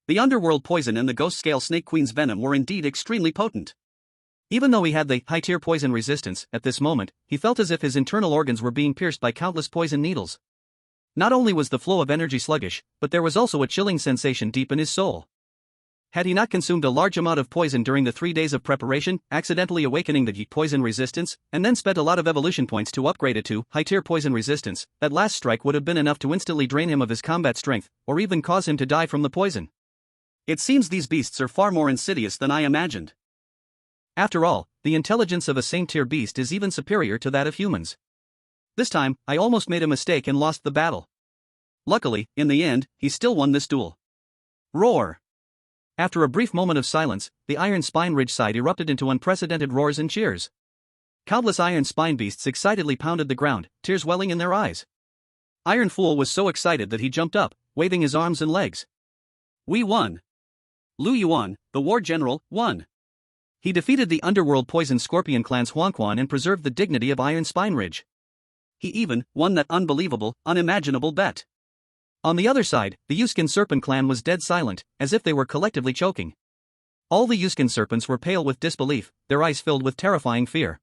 The underworld poison and the ghost scale snake queen's venom were indeed extremely potent. Even though he had the high-tier poison resistance, at this moment, he felt as if his internal organs were being pierced by countless poison needles. Not only was the flow of energy sluggish, but there was also a chilling sensation deep in his soul. Had he not consumed a large amount of poison during the 3 days of preparation, accidentally awakening the poison resistance, and then spent a lot of evolution points to upgrade it to high-tier poison resistance, that last strike would have been enough to instantly drain him of his combat strength, or even cause him to die from the poison. It seems these beasts are far more insidious than I imagined. After all, the intelligence of a same-tier beast is even superior to that of humans. This time, I almost made a mistake and lost the battle. Luckily, in the end, he still won this duel. Roar! After a brief moment of silence, the iron spine ridge side erupted into unprecedented roars and cheers. Countless iron spine beasts excitedly pounded the ground, tears welling in their eyes. Iron Fool was so excited that he jumped up, waving his arms and legs. We won! Lu Yuan, the war general, won. He defeated the underworld poison scorpion clan's Huang Quan and preserved the dignity of Iron Spine Ridge. He even won that unbelievable, unimaginable bet. On the other side, the Yuskin Serpent clan was dead silent, as if they were collectively choking. All the Yuskin serpents were pale with disbelief, their eyes filled with terrifying fear.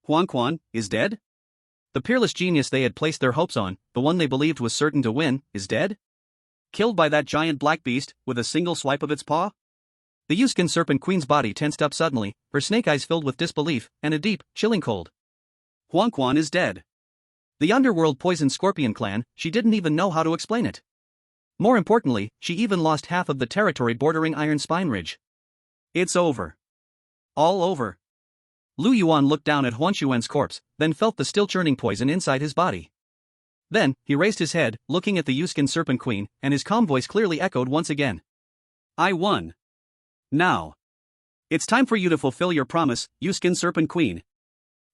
Huang Quan is dead? The peerless genius they had placed their hopes on, the one they believed was certain to win, is dead? Killed by that giant black beast, with a single swipe of its paw? The Yuskin Serpent Queen's body tensed up suddenly, her snake eyes filled with disbelief, and a deep, chilling cold. Huang Quan is dead. The underworld poison scorpion clan, she didn't even know how to explain it. More importantly, she even lost half of the territory bordering Iron Spine Ridge. It's over. All over. Lu Yuan looked down at Huan Xuan's corpse, then felt the still churning poison inside his body. Then, he raised his head, looking at the Yuskin Serpent Queen, and his calm voice clearly echoed once again. I won. Now. It's time for you to fulfill your promise, Yuskin Serpent Queen.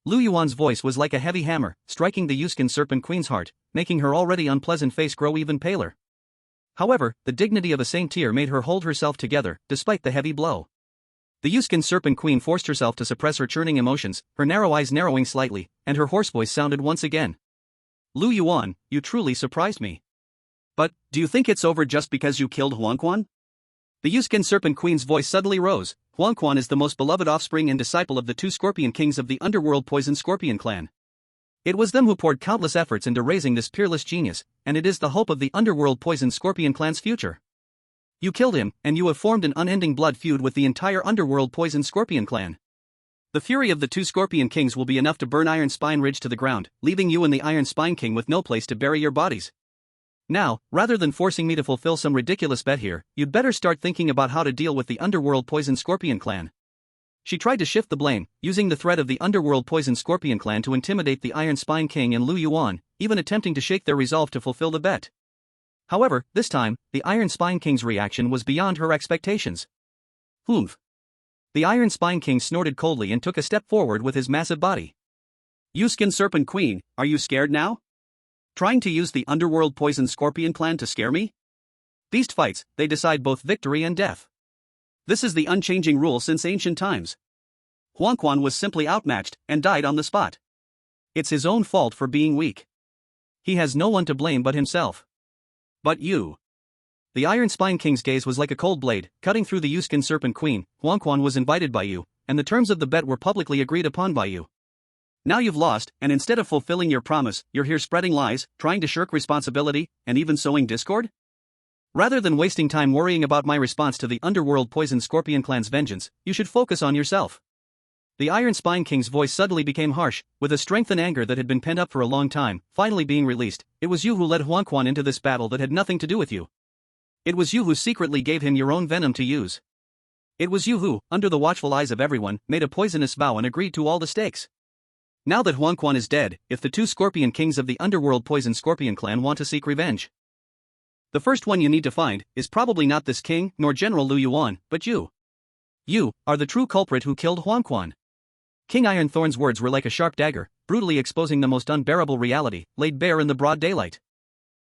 Lu Yuan's voice was like a heavy hammer, striking the Yuskin Serpent Queen's heart, making her already unpleasant face grow even paler. However, the dignity of a saint-tier made her hold herself together, despite the heavy blow. The Yuskin Serpent Queen forced herself to suppress her churning emotions, her narrow eyes narrowing slightly, and her hoarse voice sounded once again. Lu Yuan, you truly surprised me. But, do you think it's over just because you killed Huang Quan? The Yuskin Serpent Queen's voice suddenly rose. Huang Quan is the most beloved offspring and disciple of the 2 scorpion kings of the underworld poison scorpion clan. It was them who poured countless efforts into raising this peerless genius, and it is the hope of the underworld poison scorpion clan's future. You killed him, and you have formed an unending blood feud with the entire underworld poison scorpion clan. The fury of the two Scorpion Kings will be enough to burn Iron Spine Ridge to the ground, leaving you and the Iron Spine King with no place to bury your bodies. Now, rather than forcing me to fulfill some ridiculous bet here, you'd better start thinking about how to deal with the Underworld Poison Scorpion Clan. She tried to shift the blame, using the threat of the Underworld Poison Scorpion Clan to intimidate the Iron Spine King and Lu Yuan, even attempting to shake their resolve to fulfill the bet. However, this time, the Iron Spine King's reaction was beyond her expectations. Oomph. The Iron Spine King snorted coldly and took a step forward with his massive body. You Skin Serpent Queen, are you scared now? Trying to use the Underworld Poison Scorpion Clan to scare me? Beast fights, they decide both victory and death. This is the unchanging rule since ancient times. Huangquan was simply outmatched and died on the spot. It's his own fault for being weak. He has no one to blame but himself. But you. The Iron Spine King's gaze was like a cold blade, cutting through the Yuskin Serpent Queen. Huangquan was invited by you, and the terms of the bet were publicly agreed upon by you. Now you've lost, and instead of fulfilling your promise, you're here spreading lies, trying to shirk responsibility, and even sowing discord? Rather than wasting time worrying about my response to the Underworld Poison Scorpion Clan's vengeance, you should focus on yourself. The Iron Spine King's voice suddenly became harsh, with a strength and anger that had been pent up for a long time, finally being released. It was you who led Huangquan into this battle that had nothing to do with you. It was you who secretly gave him your own venom to use. It was you who, under the watchful eyes of everyone, made a poisonous vow and agreed to all the stakes. Now that Huangquan is dead, if the two Scorpion Kings of the Underworld Poison Scorpion Clan want to seek revenge, the first one you need to find is probably not this king nor General Lu Yuan, but you. You are the true culprit who killed Huangquan. King Ironthorn's words were like a sharp dagger, brutally exposing the most unbearable reality, laid bare in the broad daylight.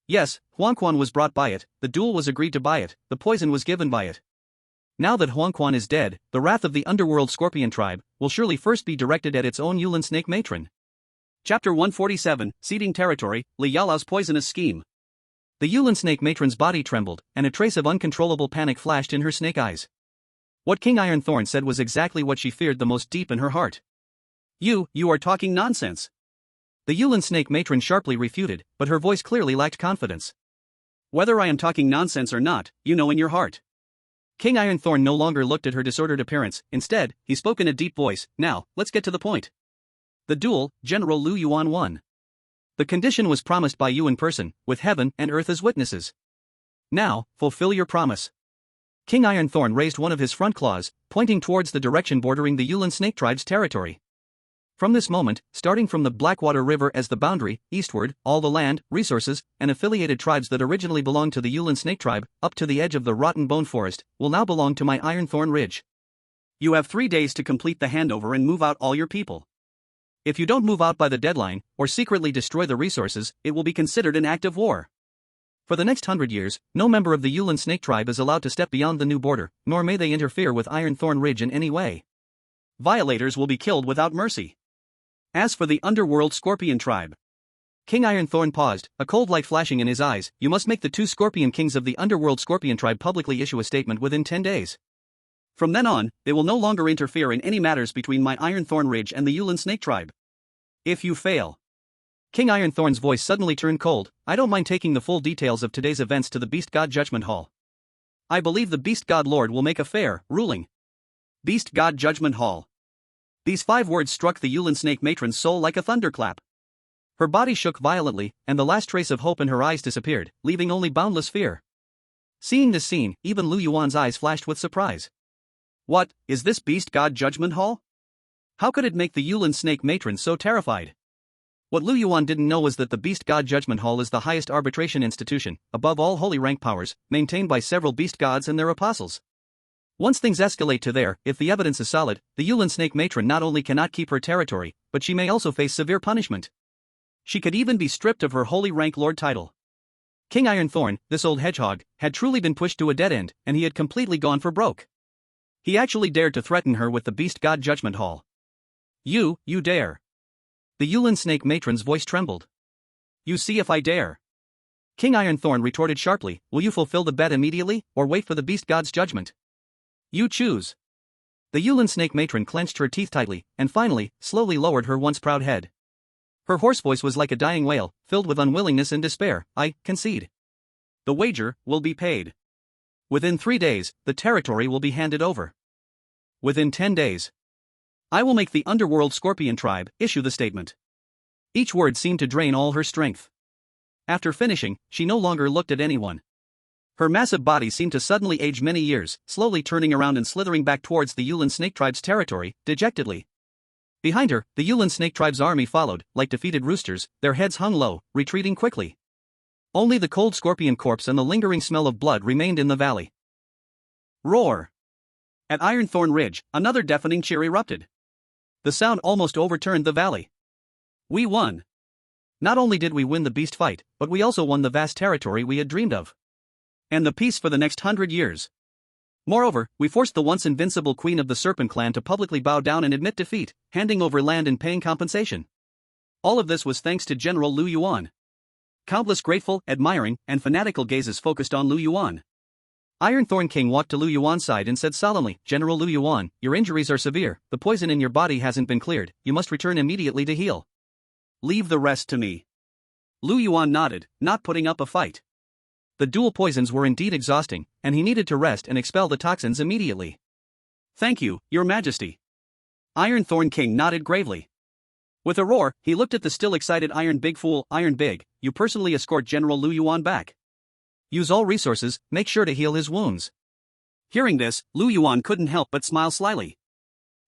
Yes, Huangquan was brought by it, the duel was agreed to by it, the poison was given by it. Now that Huangquan is dead, the wrath of the Underworld Scorpion tribe will surely first be directed at its own Yulin Snake Matron. Chapter 147, Ceding Territory, Li Yalao's Poisonous Scheme. The Yulin Snake Matron's body trembled, and a trace of uncontrollable panic flashed in her snake eyes. What King Ironthorn said was exactly what she feared the most deep in her heart. You are talking nonsense. The Yulin Snake Matron sharply refuted, but her voice clearly lacked confidence. Whether I am talking nonsense or not, you know in your heart. King Ironthorn no longer looked at her disordered appearance, instead, he spoke in a deep voice. Now, let's get to the point. The duel, General Lu Yuan won. The condition was promised by you in person, with heaven and earth as witnesses. Now, fulfill your promise. King Ironthorn raised one of his front claws, pointing towards the direction bordering the Yulin Snake tribe's territory. From this moment, starting from the Blackwater River as the boundary, eastward, all the land, resources, and affiliated tribes that originally belonged to the Yulin Snake tribe, up to the edge of the Rotten Bone Forest, will now belong to my Ironthorn Ridge. You have 3 days to complete the handover and move out all your people. If you don't move out by the deadline, or secretly destroy the resources, it will be considered an act of war. For the next 100 years, no member of the Yulin Snake tribe is allowed to step beyond the new border, nor may they interfere with Ironthorn Ridge in any way. Violators will be killed without mercy. As for the Underworld Scorpion tribe, King Ironthorn paused, a cold light flashing in his eyes. You must make the two Scorpion Kings of the Underworld Scorpion tribe publicly issue a statement within 10 days. From then on, they will no longer interfere in any matters between my Ironthorn Ridge and the Yulin Snake tribe. If you fail. King Ironthorn's voice suddenly turned cold. I don't mind taking the full details of today's events to the Beast God Judgment Hall. I believe the Beast God Lord will make a fair ruling. Beast God Judgment Hall. These 5 words struck the Yulin Snake Matron's soul like a thunderclap. Her body shook violently, and the last trace of hope in her eyes disappeared, leaving only boundless fear. Seeing this scene, even Lu Yuan's eyes flashed with surprise. What, is this Beast God Judgment Hall? How could it make the Yulin Snake Matron so terrified? What Lu Yuan didn't know was that the Beast God Judgment Hall is the highest arbitration institution, above all holy rank powers, maintained by several beast gods and their apostles. Once things escalate to there, if the evidence is solid, the Yulin Snake Matron not only cannot keep her territory, but she may also face severe punishment. She could even be stripped of her holy rank lord title. King Ironthorn, this old hedgehog, had truly been pushed to a dead end, and he had completely gone for broke. He actually dared to threaten her with the Beast God Judgment Hall. You dare. The Yulin Snake Matron's voice trembled. You see if I dare. King Ironthorn retorted sharply, will you fulfill the bet immediately, or wait for the Beast God's judgment? You choose. The Yulin Snake Matron clenched her teeth tightly, and finally, slowly lowered her once proud head. Her hoarse voice was like a dying wail, filled with unwillingness and despair. I concede. The wager will be paid. Within 3 days, the territory will be handed over. Within 10 days. I will make the underworld scorpion tribe issue the statement. Each word seemed to drain all her strength. After finishing, she no longer looked at anyone. Her massive body seemed to suddenly age many years, slowly turning around and slithering back towards the Yulin snake tribe's territory, dejectedly. Behind her, the Yulin snake tribe's army followed, like defeated roosters, their heads hung low, retreating quickly. Only the cold scorpion corpse and the lingering smell of blood remained in the valley. Roar! At Ironthorn Ridge, another deafening cheer erupted. The sound almost overturned the valley. We won! Not only did we win the beast fight, but we also won the vast territory we had dreamed of. And the peace for the next 100 years. Moreover, we forced the once invincible queen of the Serpent clan to publicly bow down and admit defeat, handing over land and paying compensation. All of this was thanks to General Lu Yuan. Countless grateful, admiring, and fanatical gazes focused on Lu Yuan. Ironthorn King walked to Lu Yuan's side and said solemnly, "General Lu Yuan, your injuries are severe, the poison in your body hasn't been cleared, you must return immediately to heal. Leave the rest to me." Lu Yuan nodded, not putting up a fight. The dual poisons were indeed exhausting, and he needed to rest and expel the toxins immediately. "Thank you, Your Majesty." Ironthorn King nodded gravely. With a roar, he looked at the still excited Iron Big Fool. "Iron Big, you personally escort General Lu Yuan back. Use all resources, make sure to heal his wounds." Hearing this, Lu Yuan couldn't help but smile slyly.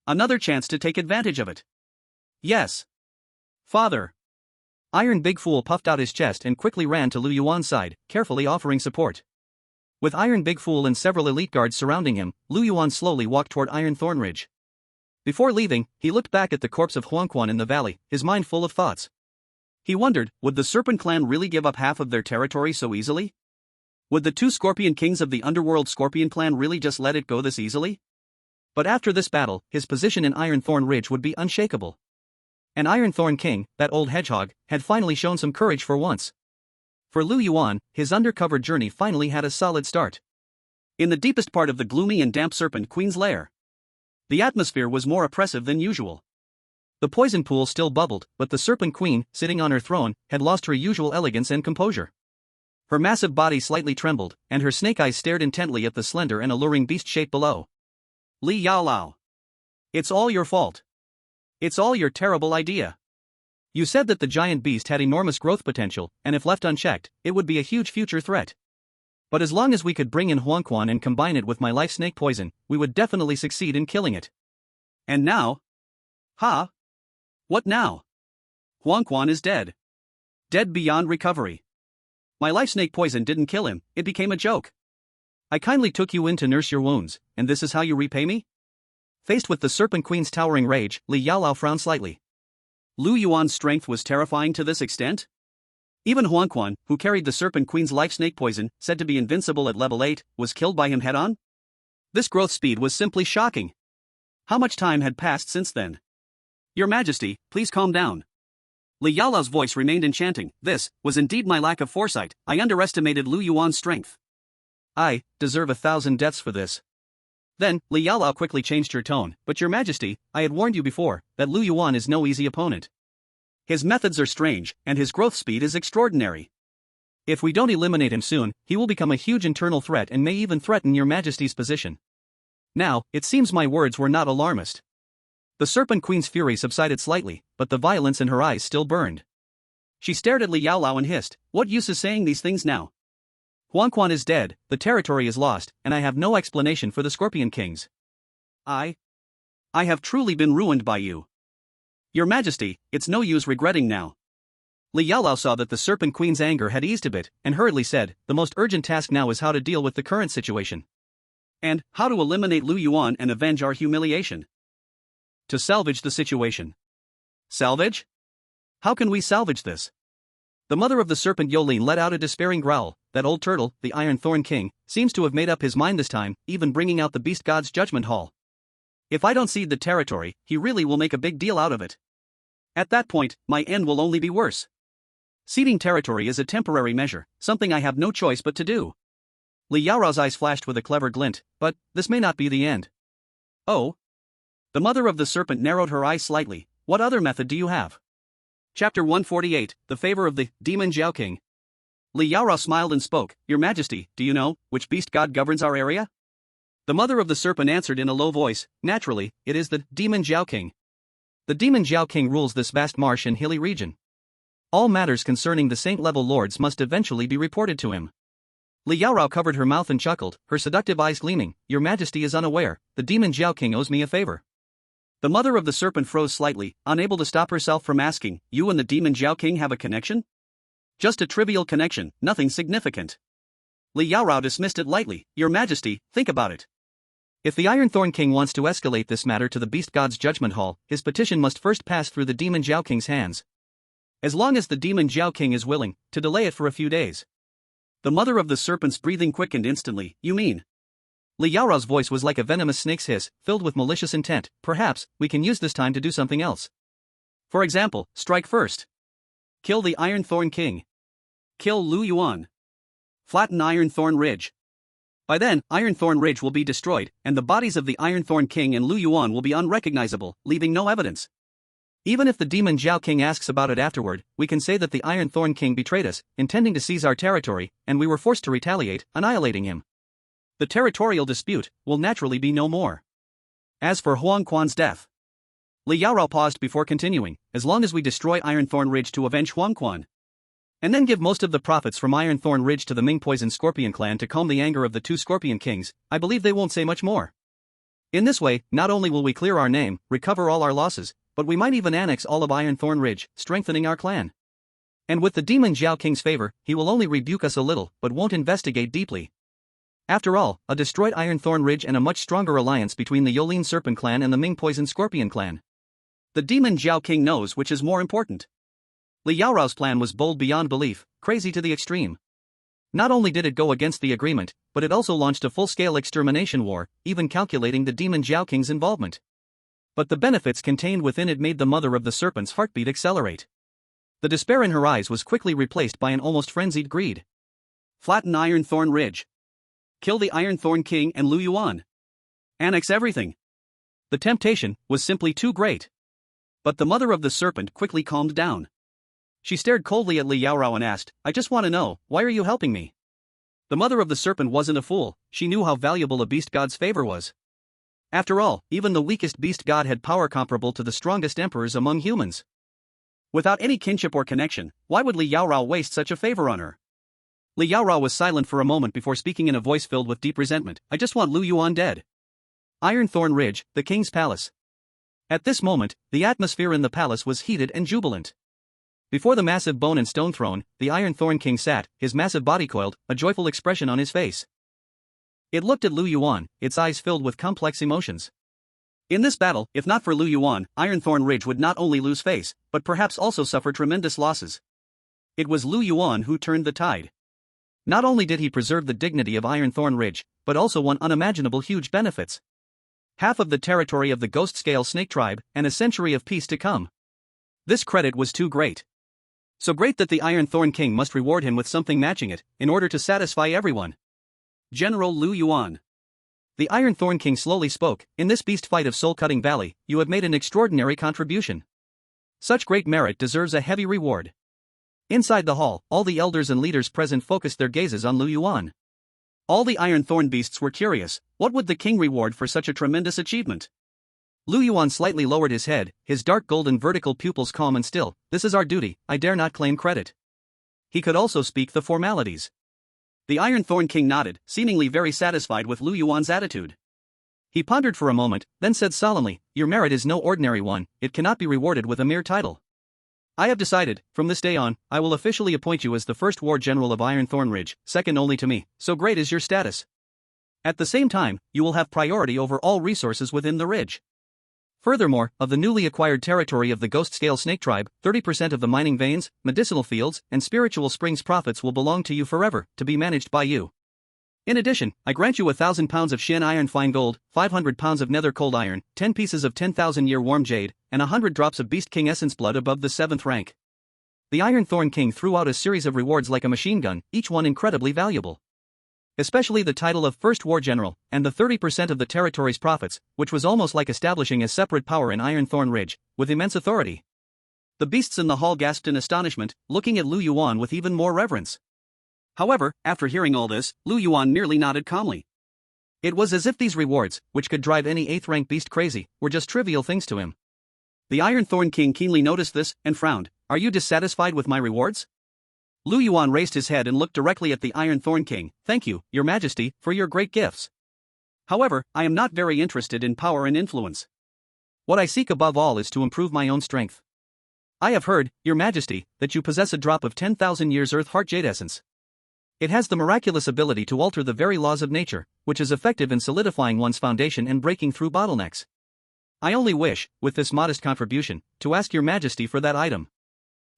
Another chance to take advantage of it. "Yes. Father." Iron Big Fool puffed out his chest and quickly ran to Lu Yuan's side, carefully offering support. With Iron Big Fool and several elite guards surrounding him, Lu Yuan slowly walked toward Ironthorn Ridge. Before leaving, he looked back at the corpse of Huangquan in the valley, his mind full of thoughts. He wondered, would the Serpent clan really give up half of their territory so easily? Would the two Scorpion Kings of the Underworld Scorpion clan really just let it go this easily? But after this battle, his position in Ironthorn Ridge would be unshakable. And Ironthorn King, that old hedgehog, had finally shown some courage for once. For Lu Yuan, his undercover journey finally had a solid start. In the deepest part of the gloomy and damp Serpent Queen's lair, the atmosphere was more oppressive than usual. The poison pool still bubbled, but the Serpent Queen, sitting on her throne, had lost her usual elegance and composure. Her massive body slightly trembled, and her snake eyes stared intently at the slender and alluring beast shape below. "Li Yaolao. It's all your fault. It's all your terrible idea. You said that the giant beast had enormous growth potential, and if left unchecked, it would be a huge future threat. But as long as we could bring in Huangquan and combine it with my life snake poison, we would definitely succeed in killing it. And now? Ha? What now? Huangquan is dead. Dead beyond recovery. My life snake poison didn't kill him, it became a joke. I kindly took you in to nurse your wounds, and this is how you repay me?" Faced with the Serpent Queen's towering rage, Li Yaolao frowned slightly. Lu Yuan's strength was terrifying to this extent? Even Huangquan, who carried the Serpent Queen's life snake poison, said to be invincible at level 8, was killed by him head-on? This growth speed was simply shocking. How much time had passed since then? "Your Majesty, please calm down." Li Yaolao's voice remained enchanting. "This was indeed my lack of foresight. I underestimated Lu Yuan's strength. I deserve 1,000 deaths for this." Then, Li Yaolao quickly changed her tone. "But Your Majesty, I had warned you before, that Lu Yuan is no easy opponent. His methods are strange, and his growth speed is extraordinary. If we don't eliminate him soon, he will become a huge internal threat and may even threaten Your Majesty's position." Now, it seems my words were not alarmist. The Serpent Queen's fury subsided slightly, but the violence in her eyes still burned. She stared at Li Yaolao and hissed, "What use is saying these things now? Huangquan is dead, the territory is lost, and I have no explanation for the Scorpion Kings. I have truly been ruined by you. Your Majesty, it's no use regretting now." Li Yaolao saw that the Serpent Queen's anger had eased a bit, and hurriedly said, "The most urgent task now is how to deal with the current situation. And how to eliminate Lu Yuan and avenge our humiliation. To salvage the situation." "Salvage? How can we salvage this?" The mother of the Serpent Yolin let out a despairing growl. "That old turtle, the Iron Thorn King, seems to have made up his mind this time, even bringing out the Beast God's Judgment Hall. If I don't cede the territory, he really will make a big deal out of it. At that point, my end will only be worse. Ceding territory is a temporary measure, something I have no choice but to do." Li Yaorao's eyes flashed with a clever glint. "But this may not be the end." "Oh?" The mother of the serpent narrowed her eyes slightly. "What other method do you have?" Chapter 148, The Favor of the Demon Jiao King. Li Yaorao smiled and spoke. "Your Majesty, do you know which beast god governs our area?" The mother of the serpent answered in a low voice, naturally, it is the demon Jiao King. The demon Jiao King rules this vast marsh and hilly region. All matters concerning the saint-level lords must eventually be reported to him. Li Yaorao covered her mouth and chuckled, her seductive eyes gleaming. Your Majesty is unaware, the demon Jiao King owes me a favor. The mother of the serpent froze slightly, unable to stop herself from asking, you and the demon Jiao King have a connection? Just a trivial connection, nothing significant. Li Yaorao dismissed it lightly. Your Majesty, think about it. If the Ironthorn King wants to escalate this matter to the Beast God's Judgment Hall, his petition must first pass through the demon Jiao King's hands. As long as the demon Jiao King is willing to delay it for a few days. The mother of the serpent's breathing quickened instantly. You mean? Li Yaorao's voice was like a venomous snake's hiss, filled with malicious intent. Perhaps we can use this time to do something else. For example, strike first. Kill the Ironthorn King. Kill Lu Yuan. Flatten Ironthorn Ridge. By then, Ironthorn Ridge will be destroyed, and the bodies of the Ironthorn King and Lu Yuan will be unrecognizable, leaving no evidence. Even if the demon Jiao King asks about it afterward, we can say that the Ironthorn King betrayed us, intending to seize our territory, and we were forced to retaliate, annihilating him. The territorial dispute will naturally be no more. As for Huang Quan's death, Li Yaorao paused before continuing. As long as we destroy Ironthorn Ridge to avenge Huang Quan, and then give most of the profits from Ironthorn Ridge to the Ming Poison Scorpion clan to calm the anger of the two Scorpion Kings, I believe they won't say much more. In this way, not only will we clear our name, recover all our losses, but we might even annex all of Ironthorn Ridge, strengthening our clan. And with the demon Jiao King's favor, he will only rebuke us a little, but won't investigate deeply. After all, a destroyed Ironthorn Ridge and a much stronger alliance between the Yolin Serpent clan and the Ming Poison Scorpion clan. The demon Jiao King knows which is more important. Li Yaorao's plan was bold beyond belief, crazy to the extreme. Not only did it go against the agreement, but it also launched a full-scale extermination war, even calculating the demon Jiao King's involvement. But the benefits contained within it made the mother of the serpent's heartbeat accelerate. The despair in her eyes was quickly replaced by an almost frenzied greed. Flatten Ironthorn Ridge. Kill the Ironthorn King and Lu Yuan. Annex everything. The temptation was simply too great. But the mother of the serpent quickly calmed down. She stared coldly at Li Yaorao and asked, I just want to know, why are you helping me? The mother of the serpent wasn't a fool, she knew how valuable a beast god's favor was. After all, even the weakest beast god had power comparable to the strongest emperors among humans. Without any kinship or connection, why would Li Yaorao waste such a favor on her? Li Yaorao was silent for a moment before speaking in a voice filled with deep resentment. I just want Lu Yuan dead. Ironthorn Ridge, the king's palace. At this moment, the atmosphere in the palace was heated and jubilant. Before the massive bone and stone throne, the Ironthorn King sat, his massive body coiled, a joyful expression on his face. It looked at Lu Yuan, its eyes filled with complex emotions. In this battle, if not for Lu Yuan, Ironthorn Ridge would not only lose face, but perhaps also suffer tremendous losses. It was Lu Yuan who turned the tide. Not only did he preserve the dignity of Ironthorn Ridge, but also won unimaginable huge benefits. Half of the territory of the Ghost-Scale Snake Tribe, and a century of peace to come. This credit was too great. So great that the Ironthorn King must reward him with something matching it, in order to satisfy everyone. General Lu Yuan. The Ironthorn King slowly spoke, in this beast fight of Soul-Cutting Valley, you have made an extraordinary contribution. Such great merit deserves a heavy reward. Inside the hall, all the elders and leaders present focused their gazes on Lu Yuan. All the Ironthorn beasts were curious, what would the king reward for such a tremendous achievement? Lu Yuan slightly lowered his head, his dark golden vertical pupils calm and still. This is our duty, I dare not claim credit. He could also speak the formalities. The Ironthorn King nodded, seemingly very satisfied with Lu Yuan's attitude. He pondered for a moment, then said solemnly, your merit is no ordinary one, it cannot be rewarded with a mere title. I have decided, from this day on, I will officially appoint you as the first war general of Ironthorn Ridge, second only to me, so great is your status. At the same time, you will have priority over all resources within the ridge. Furthermore, of the newly acquired territory of the Ghost-Scale Snake Tribe, 30% of the mining veins, medicinal fields, and spiritual springs profits will belong to you forever, to be managed by you. In addition, I grant you 1,000 pounds of Shin iron fine gold, 500 pounds of nether cold iron, 10 pieces of 10,000-year warm jade, and 100 drops of Beast King essence blood above the 7th rank. The Ironthorn King threw out a series of rewards like a machine gun, each one incredibly valuable. Especially the title of First War General, and the 30% of the territory's profits, which was almost like establishing a separate power in Ironthorn Ridge, with immense authority. The beasts in the hall gasped in astonishment, looking at Lu Yuan with even more reverence. However, after hearing all this, Lu Yuan merely nodded calmly. It was as if these rewards, which could drive any 8th rank beast crazy, were just trivial things to him. The Iron Thorn King keenly noticed this, and frowned. Are you dissatisfied with my rewards? Lu Yuan raised his head and looked directly at the Iron Thorn King. Thank you, Your Majesty, for your great gifts. However, I am not very interested in power and influence. What I seek above all is to improve my own strength. I have heard, Your Majesty, that you possess a drop of 10,000 years Earth Heart Jade Essence. It has the miraculous ability to alter the very laws of nature, which is effective in solidifying one's foundation and breaking through bottlenecks. I only wish, with this modest contribution, to ask Your Majesty for that item.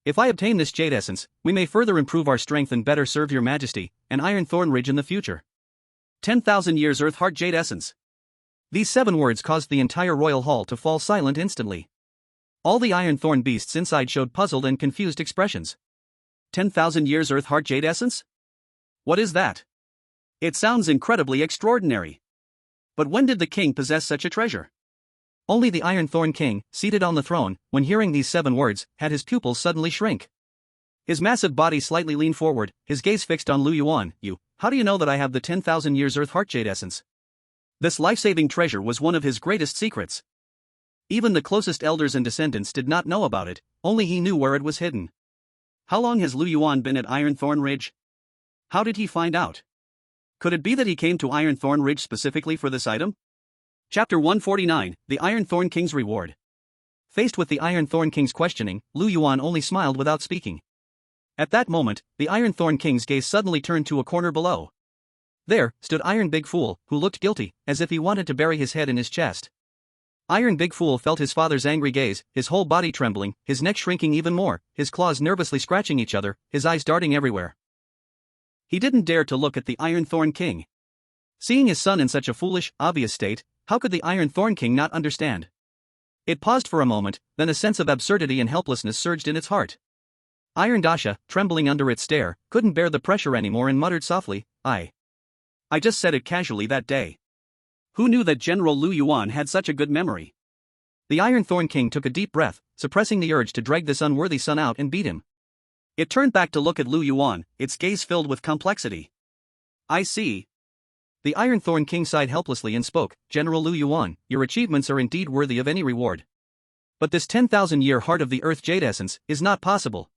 If I obtain this Jade Essence, we may further improve our strength and better serve Your Majesty and Iron Thorn Ridge in the future. 10,000 years Earth Heart Jade Essence. These 7 words caused the entire royal hall to fall silent instantly. All the Iron Thorn beasts inside showed puzzled and confused expressions. 10,000 years Earth Heart Jade Essence? What is that? It sounds incredibly extraordinary. But when did the king possess such a treasure? Only the Iron Thorn King, seated on the throne, when hearing these 7 words, had his pupils suddenly shrink. His massive body slightly leaned forward, his gaze fixed on Lu Yuan. How do you know that I have the 10,000 years Earth Heart Jade Essence? This life-saving treasure was one of his greatest secrets. Even the closest elders and descendants did not know about it, only he knew where it was hidden. How long has Lu Yuan been at Iron Thorn Ridge? How did he find out? Could it be that he came to Iron Thorn Ridge specifically for this item? Chapter 149, The Iron Thorn King's Reward. Faced with the Iron Thorn King's questioning, Lu Yuan only smiled without speaking. At that moment, the Iron Thorn King's gaze suddenly turned to a corner below. There stood Iron Big Fool, who looked guilty, as if he wanted to bury his head in his chest. Iron Big Fool felt his father's angry gaze, his whole body trembling, his neck shrinking even more, his claws nervously scratching each other, his eyes darting everywhere. He didn't dare to look at the Iron Thorn King. Seeing his son in such a foolish, obvious state, how could the Iron Thorn King not understand? It paused for a moment, then a sense of absurdity and helplessness surged in its heart. Iron Dasha, trembling under its stare, couldn't bear the pressure anymore and muttered softly, I just said it casually that day. Who knew that General Lu Yuan had such a good memory? The Iron Thorn King took a deep breath, suppressing the urge to drag this unworthy son out and beat him. It turned back to look at Lu Yuan, its gaze filled with complexity. I see. The Iron Thorn King sighed helplessly and spoke, General Lu Yuan, your achievements are indeed worthy of any reward. But this 10,000-year Heart of the Earth Jade Essence is not possible.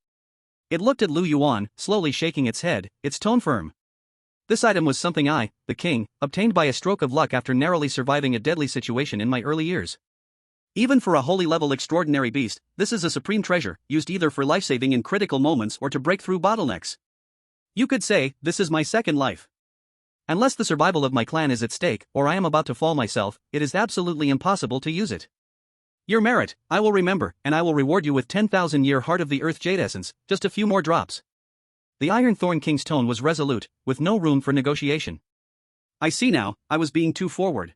It looked at Lu Yuan, slowly shaking its head, its tone firm. This item was something I, the king, obtained by a stroke of luck after narrowly surviving a deadly situation in my early years. Even for a holy-level extraordinary beast, this is a supreme treasure, used either for life-saving in critical moments or to break through bottlenecks. You could say, this is my second life. Unless the survival of my clan is at stake, or I am about to fall myself, it is absolutely impossible to use it. Your merit, I will remember, and I will reward you with 10,000-year Heart of the Earth Jade Essence, just a few more drops. The Iron Thorn King's tone was resolute, with no room for negotiation. I see now, I was being too forward.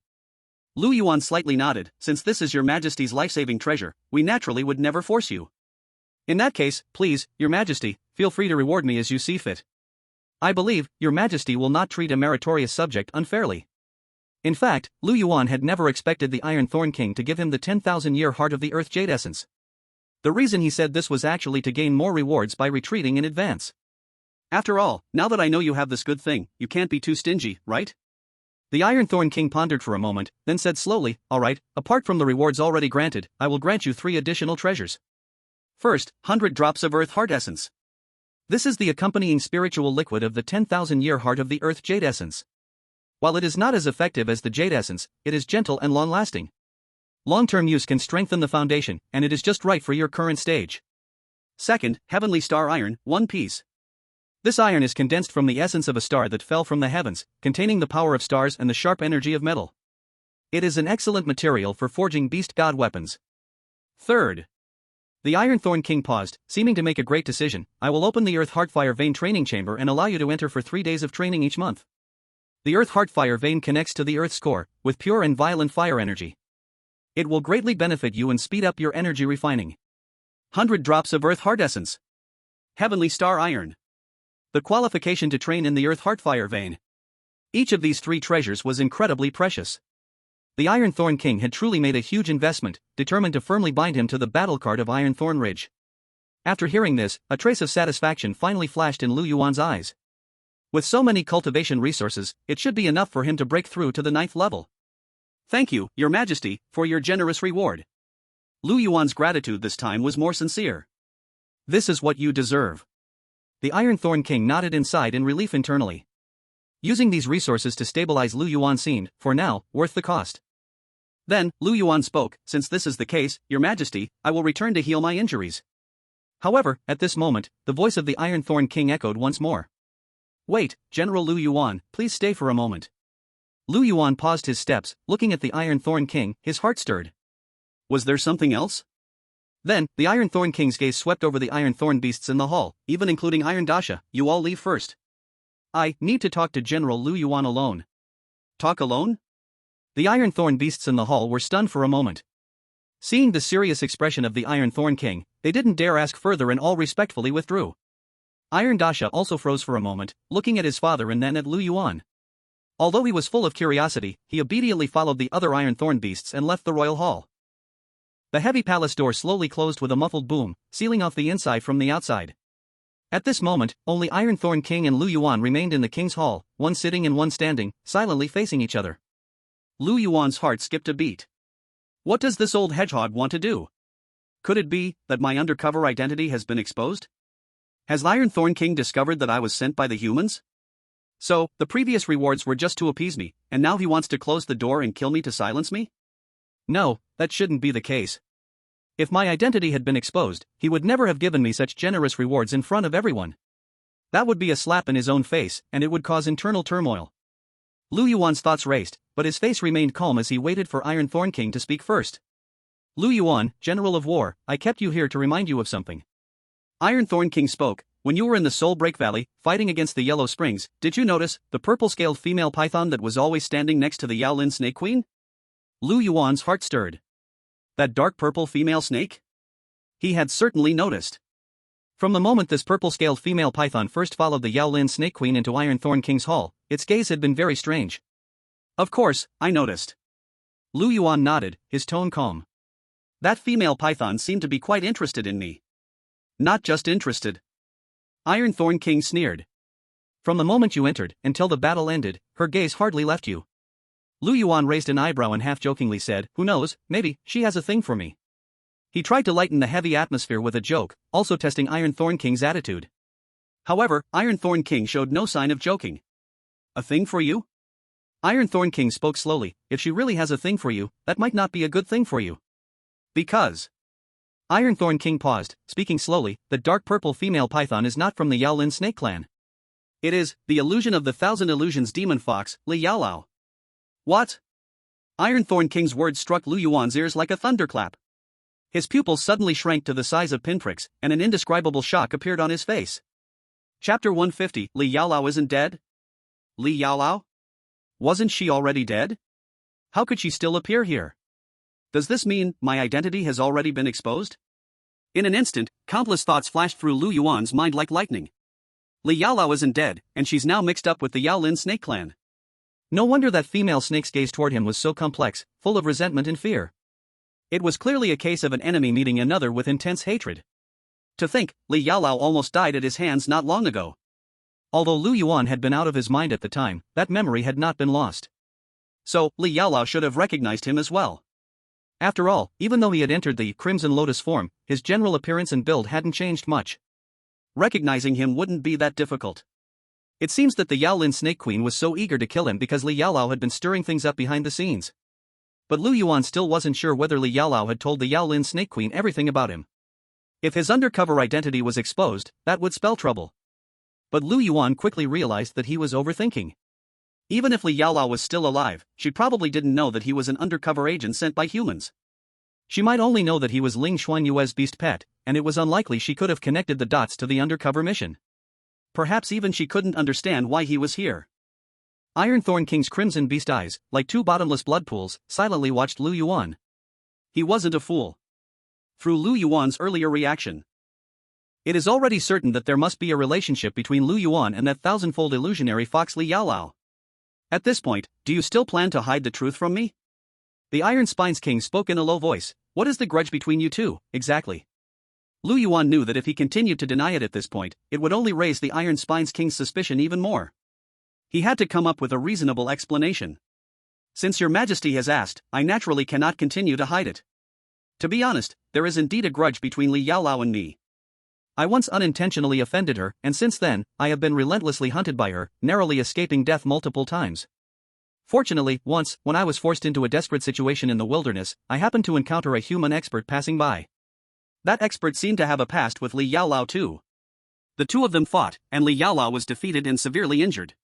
Lu Yuan slightly nodded, since this is your Majesty's life-saving treasure, we naturally would never force you. In that case, please, your Majesty, feel free to reward me as you see fit. I believe, your Majesty will not treat a meritorious subject unfairly. In fact, Lu Yuan had never expected the Iron Thorn King to give him the 10,000-year Heart of the Earth Jade Essence. The reason he said this was actually to gain more rewards by retreating in advance. After all, now that I know you have this good thing, you can't be too stingy, right? The Iron Thorn King pondered for a moment, then said slowly, all right, apart from the rewards already granted, I will grant you 3 additional treasures. First, 100 drops of Earth Heart Essence. This is the accompanying spiritual liquid of the 10,000-year Heart of the Earth Jade Essence. While it is not as effective as the Jade Essence, it is gentle and long-lasting. Long-term use can strengthen the foundation, and it is just right for your current stage. Second, Heavenly Star Iron, 1 piece. This iron is condensed from the essence of a star that fell from the heavens, containing the power of stars and the sharp energy of metal. It is an excellent material for forging beast god weapons. Third. The Iron Thorn King paused, seeming to make a great decision. I will open the Earth Heartfire Vein training chamber and allow you to enter for 3 days of training each month. The Earth Heartfire Vein connects to the Earth's core, with pure and violent fire energy. It will greatly benefit you and speed up your energy refining. 100 drops of Earth Heart Essence. Heavenly Star Iron. The qualification to train in the Earth Heartfire Vein. Each of these 3 treasures was incredibly precious. The Iron Thorn King had truly made a huge investment, determined to firmly bind him to the battle card of Iron Thorn Ridge. After hearing this, a trace of satisfaction finally flashed in Lu Yuan's eyes. With so many cultivation resources, it should be enough for him to break through to the 9th level. Thank you, Your Majesty, for your generous reward. Lu Yuan's gratitude this time was more sincere. This is what you deserve. The Iron Thorn King nodded inside in relief internally. Using these resources to stabilize Lu Yuan seemed, for now, worth the cost. Then, Lu Yuan spoke, since this is the case, Your Majesty, I will return to heal my injuries. However, at this moment, the voice of the Iron Thorn King echoed once more. Wait, General Lu Yuan, please stay for a moment. Lu Yuan paused his steps, looking at the Iron Thorn King, his heart stirred. Was there something else? Then, the Iron Thorn King's gaze swept over the Iron Thorn beasts in the hall, even including Iron Dasha. You all leave first. I need to talk to General Lu Yuan alone. Talk alone? The Iron Thorn beasts in the hall were stunned for a moment. Seeing the serious expression of the Iron Thorn King, they didn't dare ask further and all respectfully withdrew. Iron Dasha also froze for a moment, looking at his father and then at Lu Yuan. Although he was full of curiosity, he obediently followed the other Iron Thorn beasts and left the royal hall. The heavy palace door slowly closed with a muffled boom, sealing off the inside from the outside. At this moment, only Iron Thorn King and Lu Yuan remained in the king's hall, one sitting and one standing, silently facing each other. Lu Yuan's heart skipped a beat. What does this old hedgehog want to do? Could it be that my undercover identity has been exposed? Has Iron Thorn King discovered that I was sent by the humans? So, the previous rewards were just to appease me, and now he wants to close the door and kill me to silence me? No, that shouldn't be the case. If my identity had been exposed, he would never have given me such generous rewards in front of everyone. That would be a slap in his own face, and it would cause internal turmoil. Lu Yuan's thoughts raced, but his face remained calm as he waited for Iron Thorn King to speak first. Lu Yuan, General of War, I kept you here to remind you of something. Iron Thorn King spoke. When you were in the Soul Break Valley, fighting against the Yellow Springs, did you notice the purple-scaled female python that was always standing next to the Yaolin Snake Queen? Lu Yuan's heart stirred. That dark purple female snake? He had certainly noticed. From the moment this purple-scaled female python first followed the Yaolin Snake Queen into Iron Thorn King's hall, its gaze had been very strange. Of course, I noticed. Lu Yuan nodded, his tone calm. That female python seemed to be quite interested in me. Not just interested. Iron Thorn King sneered. From the moment you entered, until the battle ended, her gaze hardly left you. Lu Yuan raised an eyebrow and half-jokingly said, who knows, maybe, she has a thing for me. He tried to lighten the heavy atmosphere with a joke, also testing Iron Thorn King's attitude. However, Iron Thorn King showed no sign of joking. A thing for you? Iron Thorn King spoke slowly, if she really has a thing for you, that might not be a good thing for you. Because... Iron Thorn King paused, speaking slowly, the dark purple female python is not from the Yaolin Snake Clan. It is, the illusion of the Thousand Illusions demon fox, Li Yaolao. What? Iron Thorn King's words struck Lu Yuan's ears like a thunderclap. His pupils suddenly shrank to the size of pinpricks, and an indescribable shock appeared on his face. Chapter 150, Li Yaolao isn't dead? Li Yaolao? Wasn't she already dead? How could she still appear here? Does this mean my identity has already been exposed? In an instant, countless thoughts flashed through Lu Yuan's mind like lightning. Li Yaolao isn't dead, and she's now mixed up with the Yaolin Snake Clan. No wonder that female snake's gaze toward him was so complex, full of resentment and fear. It was clearly a case of an enemy meeting another with intense hatred. To think, Li Yaolao almost died at his hands not long ago. Although Lu Yuan had been out of his mind at the time, that memory had not been lost. So, Li Yaolao should have recognized him as well. After all, even though he had entered the Crimson Lotus form, his general appearance and build hadn't changed much. Recognizing him wouldn't be that difficult. It seems that the Yaolin Snake Queen was so eager to kill him because Li Yaolao had been stirring things up behind the scenes. But Lu Yuan still wasn't sure whether Li Yaolao had told the Yaolin Snake Queen everything about him. If his undercover identity was exposed, that would spell trouble. But Lu Yuan quickly realized that he was overthinking. Even if Li Yaolao was still alive, she probably didn't know that he was an undercover agent sent by humans. She might only know that he was Ling Shuangyue's beast pet, and it was unlikely she could have connected the dots to the undercover mission. Perhaps even she couldn't understand why he was here. Iron Thorn King's crimson beast eyes, like two bottomless blood pools, silently watched Lu Yuan. He wasn't a fool. Through Lu Yuan's earlier reaction, it is already certain that there must be a relationship between Lu Yuan and that thousandfold illusionary fox Li Yaolao. At this point, do you still plan to hide the truth from me? The Iron Spines King spoke in a low voice. What is the grudge between you two, exactly? Lu Yuan knew that if he continued to deny it at this point, it would only raise the Iron Spines King's suspicion even more. He had to come up with a reasonable explanation. Since your majesty has asked, I naturally cannot continue to hide it. To be honest, there is indeed a grudge between Li Yaolao and me. I once unintentionally offended her, and since then, I have been relentlessly hunted by her, narrowly escaping death multiple times. Fortunately, once, when I was forced into a desperate situation in the wilderness, I happened to encounter a human expert passing by. That expert seemed to have a past with Li Yaolao too. The two of them fought, and Li Yaolao was defeated and severely injured.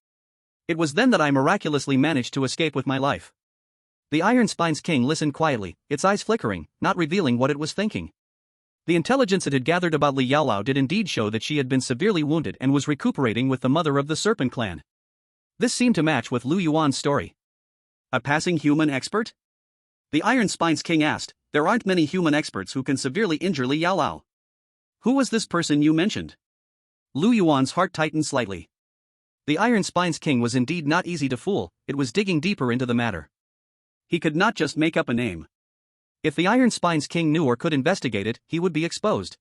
It was then that I miraculously managed to escape with my life. The Iron Spine's king listened quietly, its eyes flickering, not revealing what it was thinking. The intelligence it had gathered about Li Yaolao did indeed show that she had been severely wounded and was recuperating with the mother of the Serpent Clan. This seemed to match with Lu Yuan's story. A passing human expert? The Iron Spine's king asked. There aren't many human experts who can severely injure Li Yaolao. Who was this person you mentioned? Lu Yuan's heart tightened slightly. The Iron Spine's king was indeed not easy to fool, it was digging deeper into the matter. He could not just make up a name. If the Iron Spine's king knew or could investigate it, he would be exposed.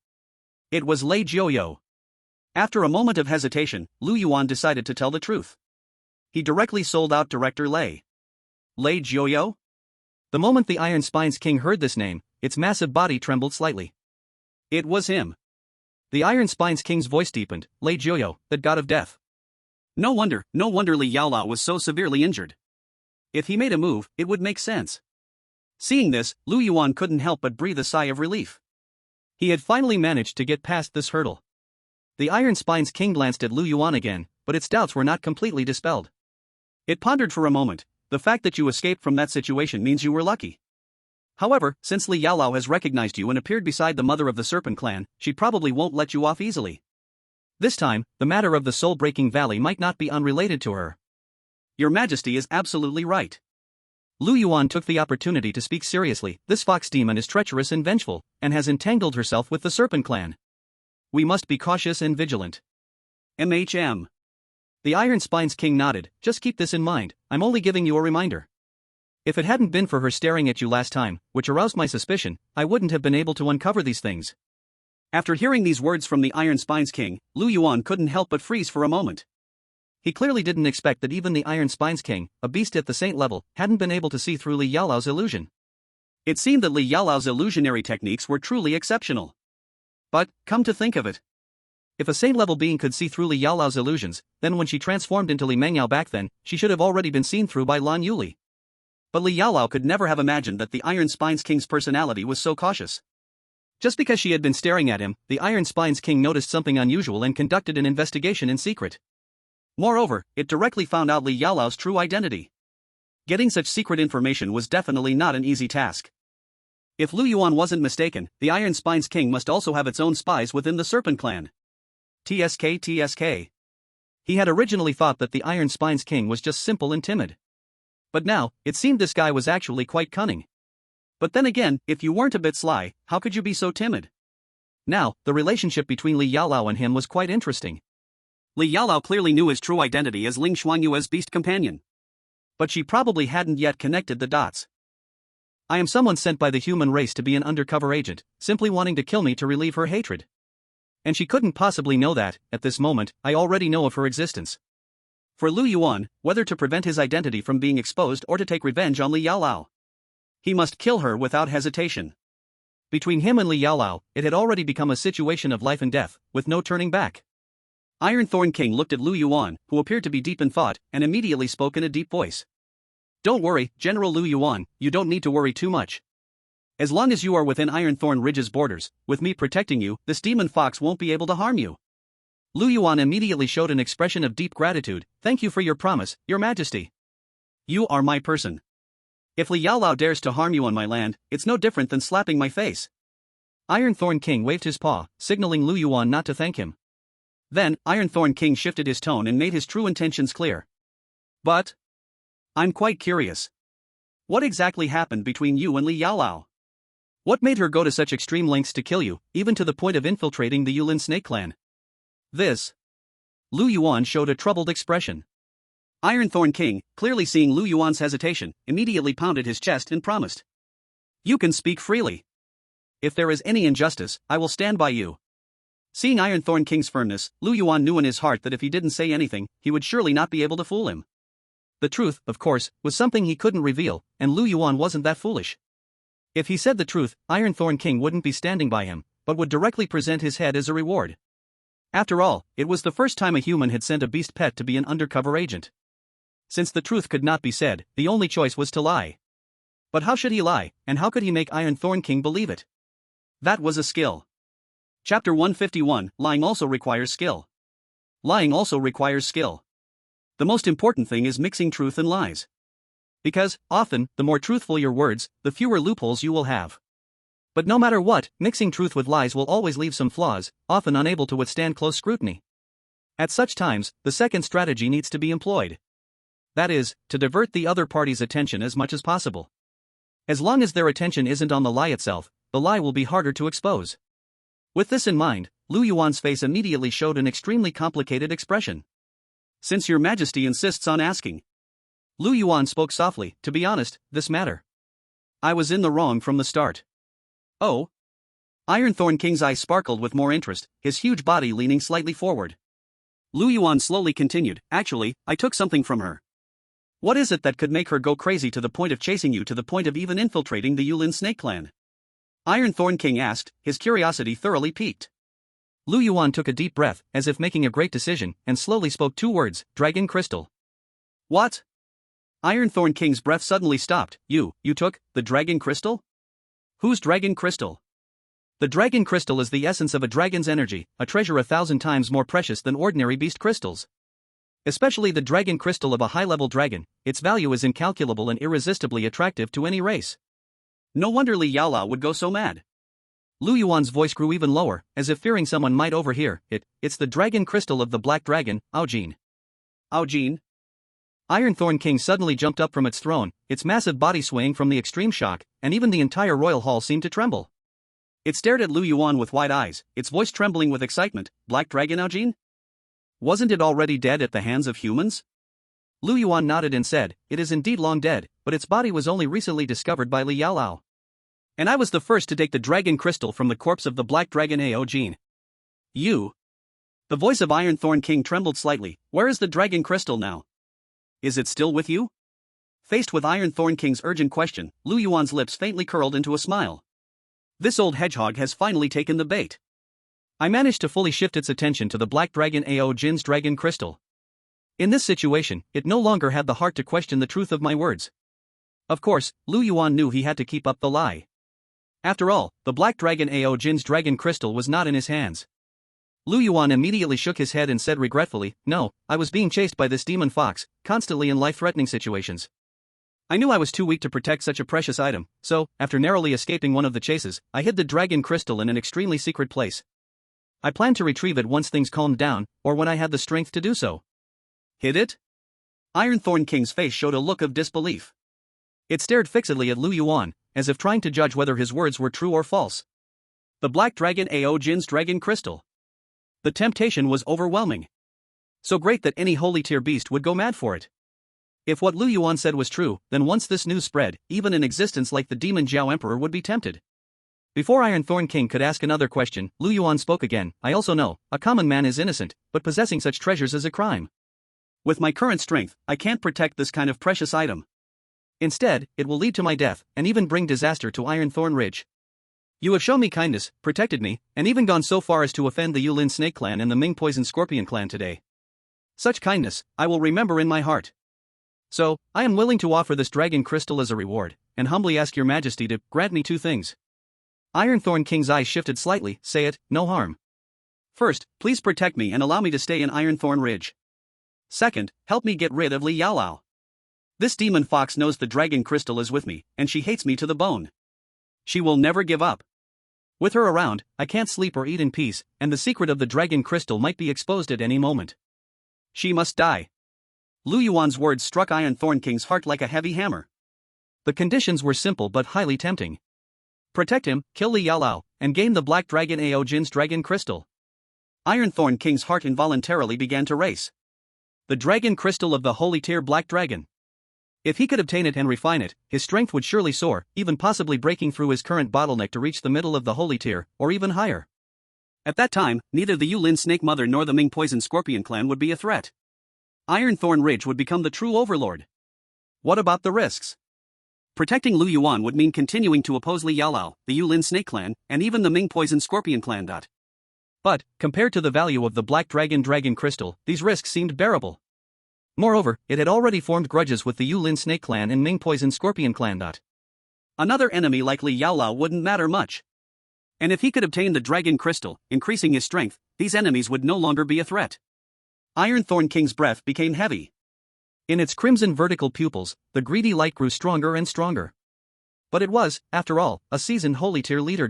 It was Lei Jiuyo. After a moment of hesitation, Lu Yuan decided to tell the truth. He directly sold out Director Lei. Lei Jiuyo? The moment the Iron Spine's king heard this name, its massive body trembled slightly. It was him. The Iron Spine's king's voice deepened. Lei Jiuyo, that god of death. No wonder Li Yaolao was so severely injured. If he made a move, it would make sense. Seeing this, Lu Yuan couldn't help but breathe a sigh of relief. He had finally managed to get past this hurdle. The Iron Spine's king glanced at Lu Yuan again, but its doubts were not completely dispelled. It pondered for a moment. The fact that you escaped from that situation means you were lucky. However, since Li Yaolao has recognized you and appeared beside the mother of the Serpent Clan, she probably won't let you off easily. This time, the matter of the soul-breaking valley might not be unrelated to her. Your Majesty is absolutely right. Lu Yuan took the opportunity to speak seriously. This fox demon is treacherous and vengeful, and has entangled herself with the Serpent Clan. We must be cautious and vigilant. MHM. The Iron Spine's king nodded. Just keep this in mind, I'm only giving you a reminder. If it hadn't been for her staring at you last time, which aroused my suspicion, I wouldn't have been able to uncover these things. After hearing these words from the Iron Spine's king, Lu Yuan couldn't help but freeze for a moment. He clearly didn't expect that even the Iron Spine's king, a beast at the saint level, hadn't been able to see through Li Yaolao's illusion. It seemed that Li Yaolao's illusionary techniques were truly exceptional. But, come to think of it, if a saint-level being could see through Li Yaolao's illusions, then when she transformed into Li Mengyao back then, she should have already been seen through by Lan Yuli. But Li Yaolao could never have imagined that the Iron Spine's king's personality was so cautious. Just because she had been staring at him, the Iron Spine's king noticed something unusual and conducted an investigation in secret. Moreover, it directly found out Li Yaolao's true identity. Getting such secret information was definitely not an easy task. If Lu Yuan wasn't mistaken, the Iron Spine's king must also have its own spies within the Serpent Clan. TSK. He had originally thought that the Iron Spine's king was just simple and timid. But now, it seemed this guy was actually quite cunning. But then again, if you weren't a bit sly, how could you be so timid? Now, the relationship between Li Yaolao and him was quite interesting. Li Yaolao clearly knew his true identity as Ling Shuangyue's beast companion. But she probably hadn't yet connected the dots. I am someone sent by the human race to be an undercover agent, simply wanting to kill me to relieve her hatred. And she couldn't possibly know that, at this moment, I already know of her existence. For Lu Yuan, whether to prevent his identity from being exposed or to take revenge on Li Yaolao, he must kill her without hesitation. Between him and Li Yaolao, it had already become a situation of life and death, with no turning back. Iron Thorn King looked at Lu Yuan, who appeared to be deep in thought, and immediately spoke in a deep voice. Don't worry, General Lu Yuan, you don't need to worry too much. As long as you are within Iron Thorn Ridge's borders, with me protecting you, this demon fox won't be able to harm you. Lu Yuan immediately showed an expression of deep gratitude. Thank you for your promise, Your Majesty. You are my person. If Li Yaolao dares to harm you on my land, it's no different than slapping my face. Iron Thorn King waved his paw, signaling Lu Yuan not to thank him. Then, Iron Thorn King shifted his tone and made his true intentions clear. But I'm quite curious. What exactly happened between you and Li Yaolao? What made her go to such extreme lengths to kill you, even to the point of infiltrating the Yulin Snake Clan? Lu Yuan showed a troubled expression. Iron Thorn King, clearly seeing Lu Yuan's hesitation, immediately pounded his chest and promised. You can speak freely. If there is any injustice, I will stand by you. Seeing Iron Thorn King's firmness, Lu Yuan knew in his heart that if he didn't say anything, he would surely not be able to fool him. The truth, of course, was something he couldn't reveal, and Lu Yuan wasn't that foolish. If he said the truth, Iron Thorn King wouldn't be standing by him, but would directly present his head as a reward. After all, it was the first time a human had sent a beast pet to be an undercover agent. Since the truth could not be said, the only choice was to lie. But how should he lie, and how could he make Iron Thorn King believe it? That was a skill. Chapter 151, Lying also requires skill. Lying also requires skill. The most important thing is mixing truth and lies. Because, often, the more truthful your words, the fewer loopholes you will have. But no matter what, mixing truth with lies will always leave some flaws, often unable to withstand close scrutiny. At such times, the second strategy needs to be employed. That is, to divert the other party's attention as much as possible. As long as their attention isn't on the lie itself, the lie will be harder to expose. With this in mind, Lu Yuan's face immediately showed an extremely complicated expression. Since your majesty insists on asking. Lu Yuan spoke softly, to be honest, this matter. I was in the wrong from the start. Oh? Iron Thorn King's eyes sparkled with more interest, his huge body leaning slightly forward. Lu Yuan slowly continued, actually, I took something from her. What is it that could make her go crazy to the point of chasing you, to the point of even infiltrating the Yulin snake clan? Iron Thorn King asked, his curiosity thoroughly piqued. Lu Yuan took a deep breath, as if making a great decision, and slowly spoke two words, Dragon Crystal. What? Iron Thorn King's breath suddenly stopped. You took the Dragon Crystal? Whose Dragon Crystal? The Dragon Crystal is the essence of a dragon's energy, a treasure 1,000 times more precious than ordinary beast crystals. Especially the Dragon Crystal of a high-level dragon, its value is incalculable and irresistibly attractive to any race. No wonder Li Yaolao would go so mad. Lu Yuan's voice grew even lower, as if fearing someone might overhear. It's the Dragon Crystal of the Black Dragon, Aojin. Aojin? Iron Thorn King suddenly jumped up from its throne, its massive body swaying from the extreme shock, and even the entire royal hall seemed to tremble. It stared at Lu Yuan with wide eyes, its voice trembling with excitement. Black Dragon Aojin? Wasn't it already dead at the hands of humans? Lu Yuan nodded and said, it is indeed long dead, but its body was only recently discovered by Li Yaolao. And I was the first to take the Dragon Crystal from the corpse of the Black Dragon Aojin. You? The voice of Iron Thorn King trembled slightly. Where is the Dragon Crystal now? Is it still with you? Faced with Iron Thorn King's urgent question, Lu Yuan's lips faintly curled into a smile. This old hedgehog has finally taken the bait. I managed to fully shift its attention to the Black Dragon Aojin's Dragon Crystal. In this situation, it no longer had the heart to question the truth of my words. Of course, Lu Yuan knew he had to keep up the lie. After all, the Black Dragon Aojin's Dragon Crystal was not in his hands. Lu Yuan immediately shook his head and said regretfully, no, I was being chased by this demon fox, constantly in life-threatening situations. I knew I was too weak to protect such a precious item, so, after narrowly escaping one of the chases, I hid the Dragon Crystal in an extremely secret place. I planned to retrieve it once things calmed down, or when I had the strength to do so. Hid it? Iron Thorn King's face showed a look of disbelief. It stared fixedly at Lu Yuan, as if trying to judge whether his words were true or false. The Black Dragon Aojin's Dragon Crystal. The temptation was overwhelming. So great that any holy tier beast would go mad for it. If what Lu Yuan said was true, then once this news spread, even an existence like the demon Zhao Emperor would be tempted. Before Iron Thorn King could ask another question, Lu Yuan spoke again. I also know, a common man is innocent, but possessing such treasures is a crime. With my current strength, I can't protect this kind of precious item. Instead, it will lead to my death, and even bring disaster to Iron Thorn Ridge. You have shown me kindness, protected me, and even gone so far as to offend the Yulin Snake Clan and the Ming Poison Scorpion Clan today. Such kindness, I will remember in my heart. So, I am willing to offer this Dragon Crystal as a reward, and humbly ask your majesty to grant me two things. Iron Thorn King's eyes shifted slightly. Say it, no harm. First, please protect me and allow me to stay in Iron Thorn Ridge. Second, help me get rid of Li Yaolao. This demon fox knows the Dragon Crystal is with me, and she hates me to the bone. She will never give up. With her around, I can't sleep or eat in peace, and the secret of the Dragon Crystal might be exposed at any moment. She must die. Lu Yuan's words struck Iron Thorn King's heart like a heavy hammer. The conditions were simple but highly tempting. Protect him, kill Li Yaolao, and gain the Black Dragon Aojin's Dragon Crystal. Iron Thorn King's heart involuntarily began to race. The Dragon Crystal of the Holy Tier Black Dragon. If he could obtain it and refine it, his strength would surely soar, even possibly breaking through his current bottleneck to reach the middle of the Holy Tier, or even higher. At that time, neither the Yulin Snake Mother nor the Ming Poison Scorpion clan would be a threat. Iron Thorn Ridge would become the true overlord. What about the risks? Protecting Lu Yuan would mean continuing to oppose Li Yaolao, the Yulin Snake clan, and even the Ming Poison Scorpion clan. But, compared to the value of the Black Dragon Crystal, these risks seemed bearable. Moreover, it had already formed grudges with the Yulin Snake clan and Ming Poison Scorpion clan. Another enemy like Li Yaolao wouldn't matter much. And if he could obtain the Dragon Crystal, increasing his strength, these enemies would no longer be a threat. Iron Thorn King's breath became heavy. In its crimson vertical pupils, the greedy light grew stronger and stronger. But it was, after all, a seasoned holy tier leader.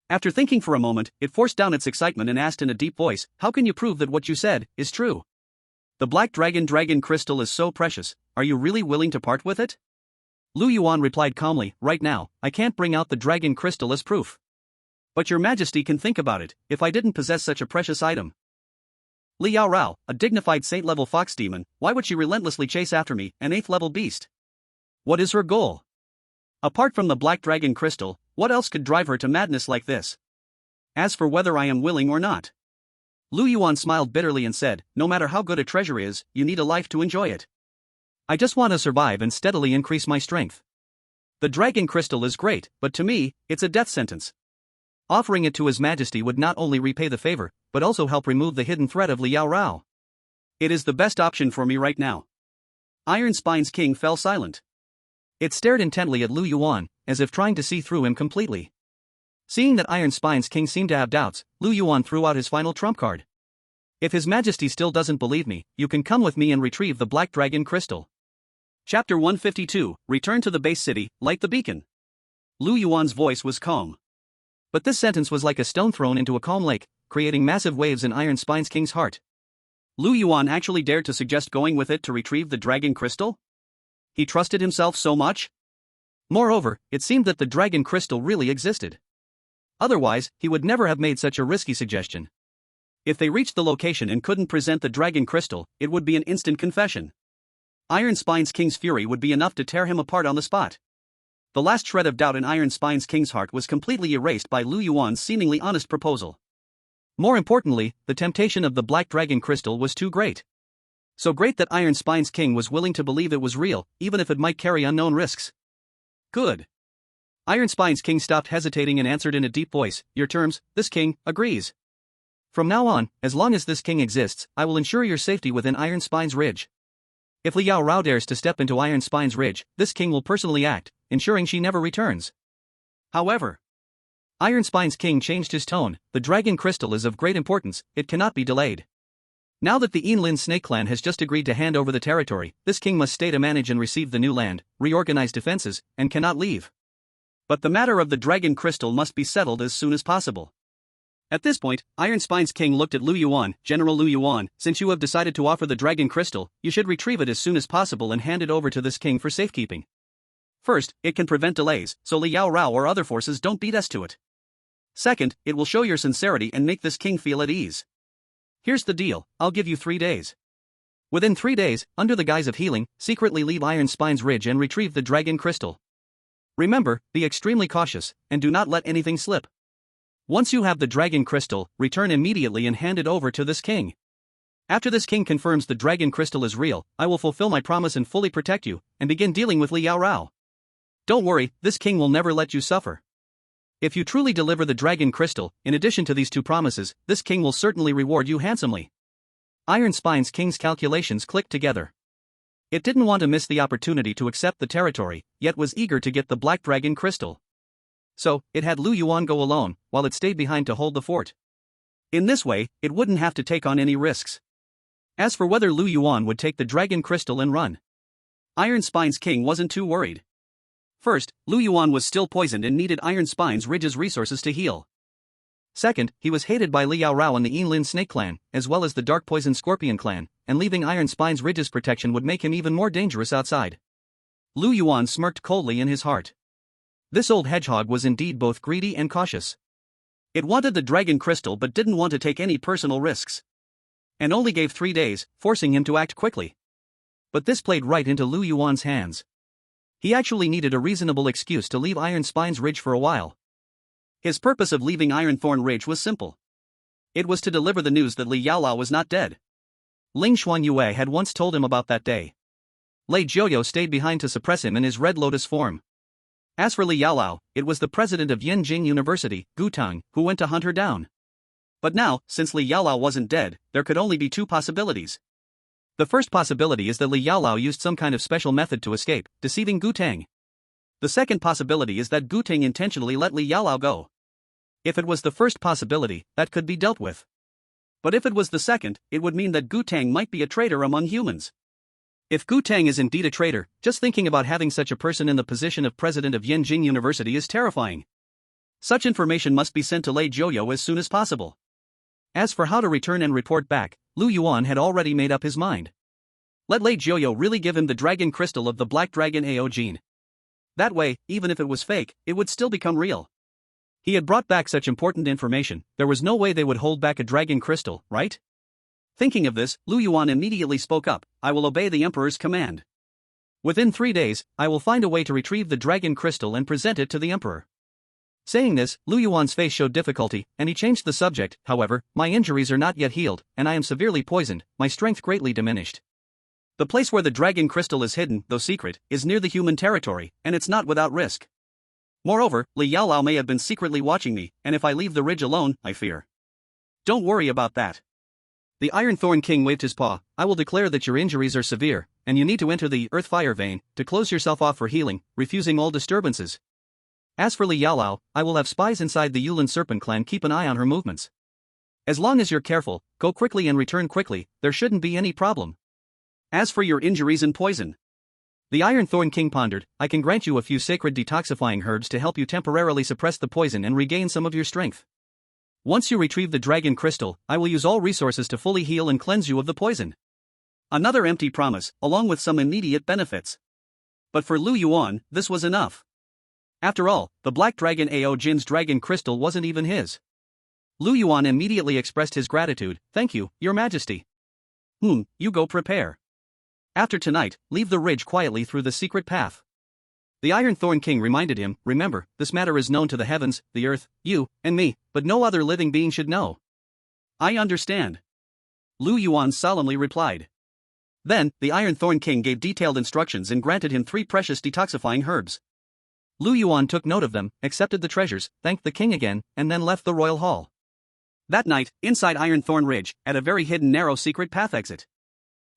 After thinking for a moment, it forced down its excitement and asked in a deep voice, "How can you prove that what you said is true? The Black Dragon Crystal is so precious, are you really willing to part with it?" Lu Yuan replied calmly, "Right now, I can't bring out the Dragon Crystal as proof. But your majesty can think about it, if I didn't possess such a precious item. Li Yaorao, a dignified saint-level fox demon, why would she relentlessly chase after me, an 8th-level beast? What is her goal? Apart from the Black Dragon Crystal, what else could drive her to madness like this? As for whether I am willing or not..." Lu Yuan smiled bitterly and said, "No matter how good a treasure is, you need a life to enjoy it. I just want to survive and steadily increase my strength. The Dragon Crystal is great, but to me, it's a death sentence. Offering it to His Majesty would not only repay the favor, but also help remove the hidden threat of Li Yaorao. It is the best option for me right now." Iron Spine's king fell silent. It stared intently at Lu Yuan, as if trying to see through him completely. Seeing that Iron Spine's king seemed to have doubts, Lu Yuan threw out his final trump card. "If His Majesty still doesn't believe me, you can come with me and retrieve the Black Dragon Crystal." Chapter 152, Return to the Base City, Light the Beacon. Lu Yuan's voice was calm. But this sentence was like a stone thrown into a calm lake, creating massive waves in Iron Spine's king's heart. Lu Yuan actually dared to suggest going with it to retrieve the Dragon Crystal? He trusted himself so much? Moreover, it seemed that the Dragon Crystal really existed. Otherwise, he would never have made such a risky suggestion. If they reached the location and couldn't present the Dragon Crystal, it would be an instant confession. Iron Spine's king's fury would be enough to tear him apart on the spot. The last shred of doubt in Iron Spine's king's heart was completely erased by Lu Yuan's seemingly honest proposal. More importantly, the temptation of the Black Dragon Crystal was too great. So great that Iron Spine's king was willing to believe it was real, even if it might carry unknown risks. Good. Iron Spine's king stopped hesitating and answered in a deep voice, "Your terms, this king, agrees. From now on, as long as this king exists, I will ensure your safety within Iron Spine's Ridge. If Li Yaorao dares to step into Iron Spine's Ridge, this king will personally act, ensuring she never returns." However, Iron Spine's king changed his tone. "The Dragon Crystal is of great importance, it cannot be delayed. Now that the Yinlin Snake clan has just agreed to hand over the territory, this king must stay to manage and receive the new land, reorganize defenses, and cannot leave. But the matter of the Dragon Crystal must be settled as soon as possible." At this point, Iron Spine's king looked at Lu Yuan. "General Lu Yuan, since you have decided to offer the Dragon Crystal, you should retrieve it as soon as possible and hand it over to this king for safekeeping. First, it can prevent delays, so Li Yaorao or other forces don't beat us to it. Second, it will show your sincerity and make this king feel at ease. Here's the deal, I'll give you 3 days. Within 3 days, under the guise of healing, secretly leave Iron Spine's Ridge and retrieve the Dragon Crystal. Remember, be extremely cautious, and do not let anything slip. Once you have the Dragon Crystal, return immediately and hand it over to this king. After this king confirms the Dragon Crystal is real, I will fulfill my promise and fully protect you, and begin dealing with Li Yaorao. Don't worry, this king will never let you suffer. If you truly deliver the Dragon Crystal, in addition to these 2 promises, this king will certainly reward you handsomely." Iron Spine's king's calculations clicked together. It didn't want to miss the opportunity to accept the territory, yet was eager to get the Black Dragon Crystal. So, it had Lu Yuan go alone, while it stayed behind to hold the fort. In this way, it wouldn't have to take on any risks. As for whether Lu Yuan would take the Dragon Crystal and run, Iron Spine's king wasn't too worried. First, Lu Yuan was still poisoned and needed Iron Spine's Ridge's resources to heal. Second, he was hated by Li Yaorao and the Yinlin Snake clan, as well as the Dark Poison Scorpion clan, and leaving Iron Spine's Ridge's protection would make him even more dangerous outside. Lu Yuan smirked coldly in his heart. This old hedgehog was indeed both greedy and cautious. It wanted the Dragon Crystal but didn't want to take any personal risks. And only gave 3 days, forcing him to act quickly. But this played right into Lu Yuan's hands. He actually needed a reasonable excuse to leave Iron Spine's Ridge for a while. His purpose of leaving Ironthorn Ridge was simple. It was to deliver the news that Li Yaolao was not dead. Ling Shuangyue had once told him about that day. Lei Jiuyou stayed behind to suppress him in his Red Lotus form. As for Li Yaolao, it was the president of Yinjing University, Gu Tang, who went to hunt her down. But now, since Li Yaolao wasn't dead, there could only be two possibilities. The first possibility is that Li Yaolao used some kind of special method to escape, deceiving Gu Tang. The second possibility is that Gu Tang intentionally let Li Yaolao go. If it was the first possibility, that could be dealt with. But if it was the second, it would mean that Gu Tang might be a traitor among humans. If Gu Tang is indeed a traitor, just thinking about having such a person in the position of president of Yinjing University is terrifying. Such information must be sent to Lei Jiuyou as soon as possible. As for how to return and report back, Lu Yuan had already made up his mind. Let Lei Jiuyou really give him the dragon crystal of the Black Dragon AO gene. That way, even if it was fake, it would still become real. He had brought back such important information, there was no way they would hold back a dragon crystal, right? Thinking of this, Lu Yuan immediately spoke up, "I will obey the Emperor's command. Within 3 days, I will find a way to retrieve the dragon crystal and present it to the Emperor." Saying this, Lu Yuan's face showed difficulty, and he changed the subject. "However, my injuries are not yet healed, and I am severely poisoned, my strength greatly diminished. The place where the dragon crystal is hidden, though secret, is near the human territory, and it's not without risk. Moreover, Li Yaolao may have been secretly watching me, and if I leave the ridge alone, I fear." "Don't worry about that." The Ironthorn King waved his paw. "I will declare that your injuries are severe, and you need to enter the Earth-Fire vein to close yourself off for healing, refusing all disturbances. As for Li Yaolao, I will have spies inside the Yulin Serpent clan keep an eye on her movements. As long as you're careful, go quickly and return quickly, there shouldn't be any problem. As for your injuries and poison." The Ironthorn King pondered. "I can grant you a few sacred detoxifying herbs to help you temporarily suppress the poison and regain some of your strength. Once you retrieve the dragon crystal, I will use all resources to fully heal and cleanse you of the poison." Another empty promise, along with some immediate benefits. But for Lu Yuan, this was enough. After all, the Black Dragon AO Jin's dragon crystal wasn't even his. Lu Yuan immediately expressed his gratitude. "Thank you, Your Majesty." You go prepare. After tonight, leave the ridge quietly through the secret path." The Ironthorn King reminded him, "Remember, this matter is known to the heavens, the earth, you, and me, but no other living being should know." "I understand," Lu Yuan solemnly replied. Then, the Ironthorn King gave detailed instructions and granted him 3 precious detoxifying herbs. Lu Yuan took note of them, accepted the treasures, thanked the king again, and then left the royal hall. That night, inside Ironthorn Ridge, at a very hidden narrow secret path exit,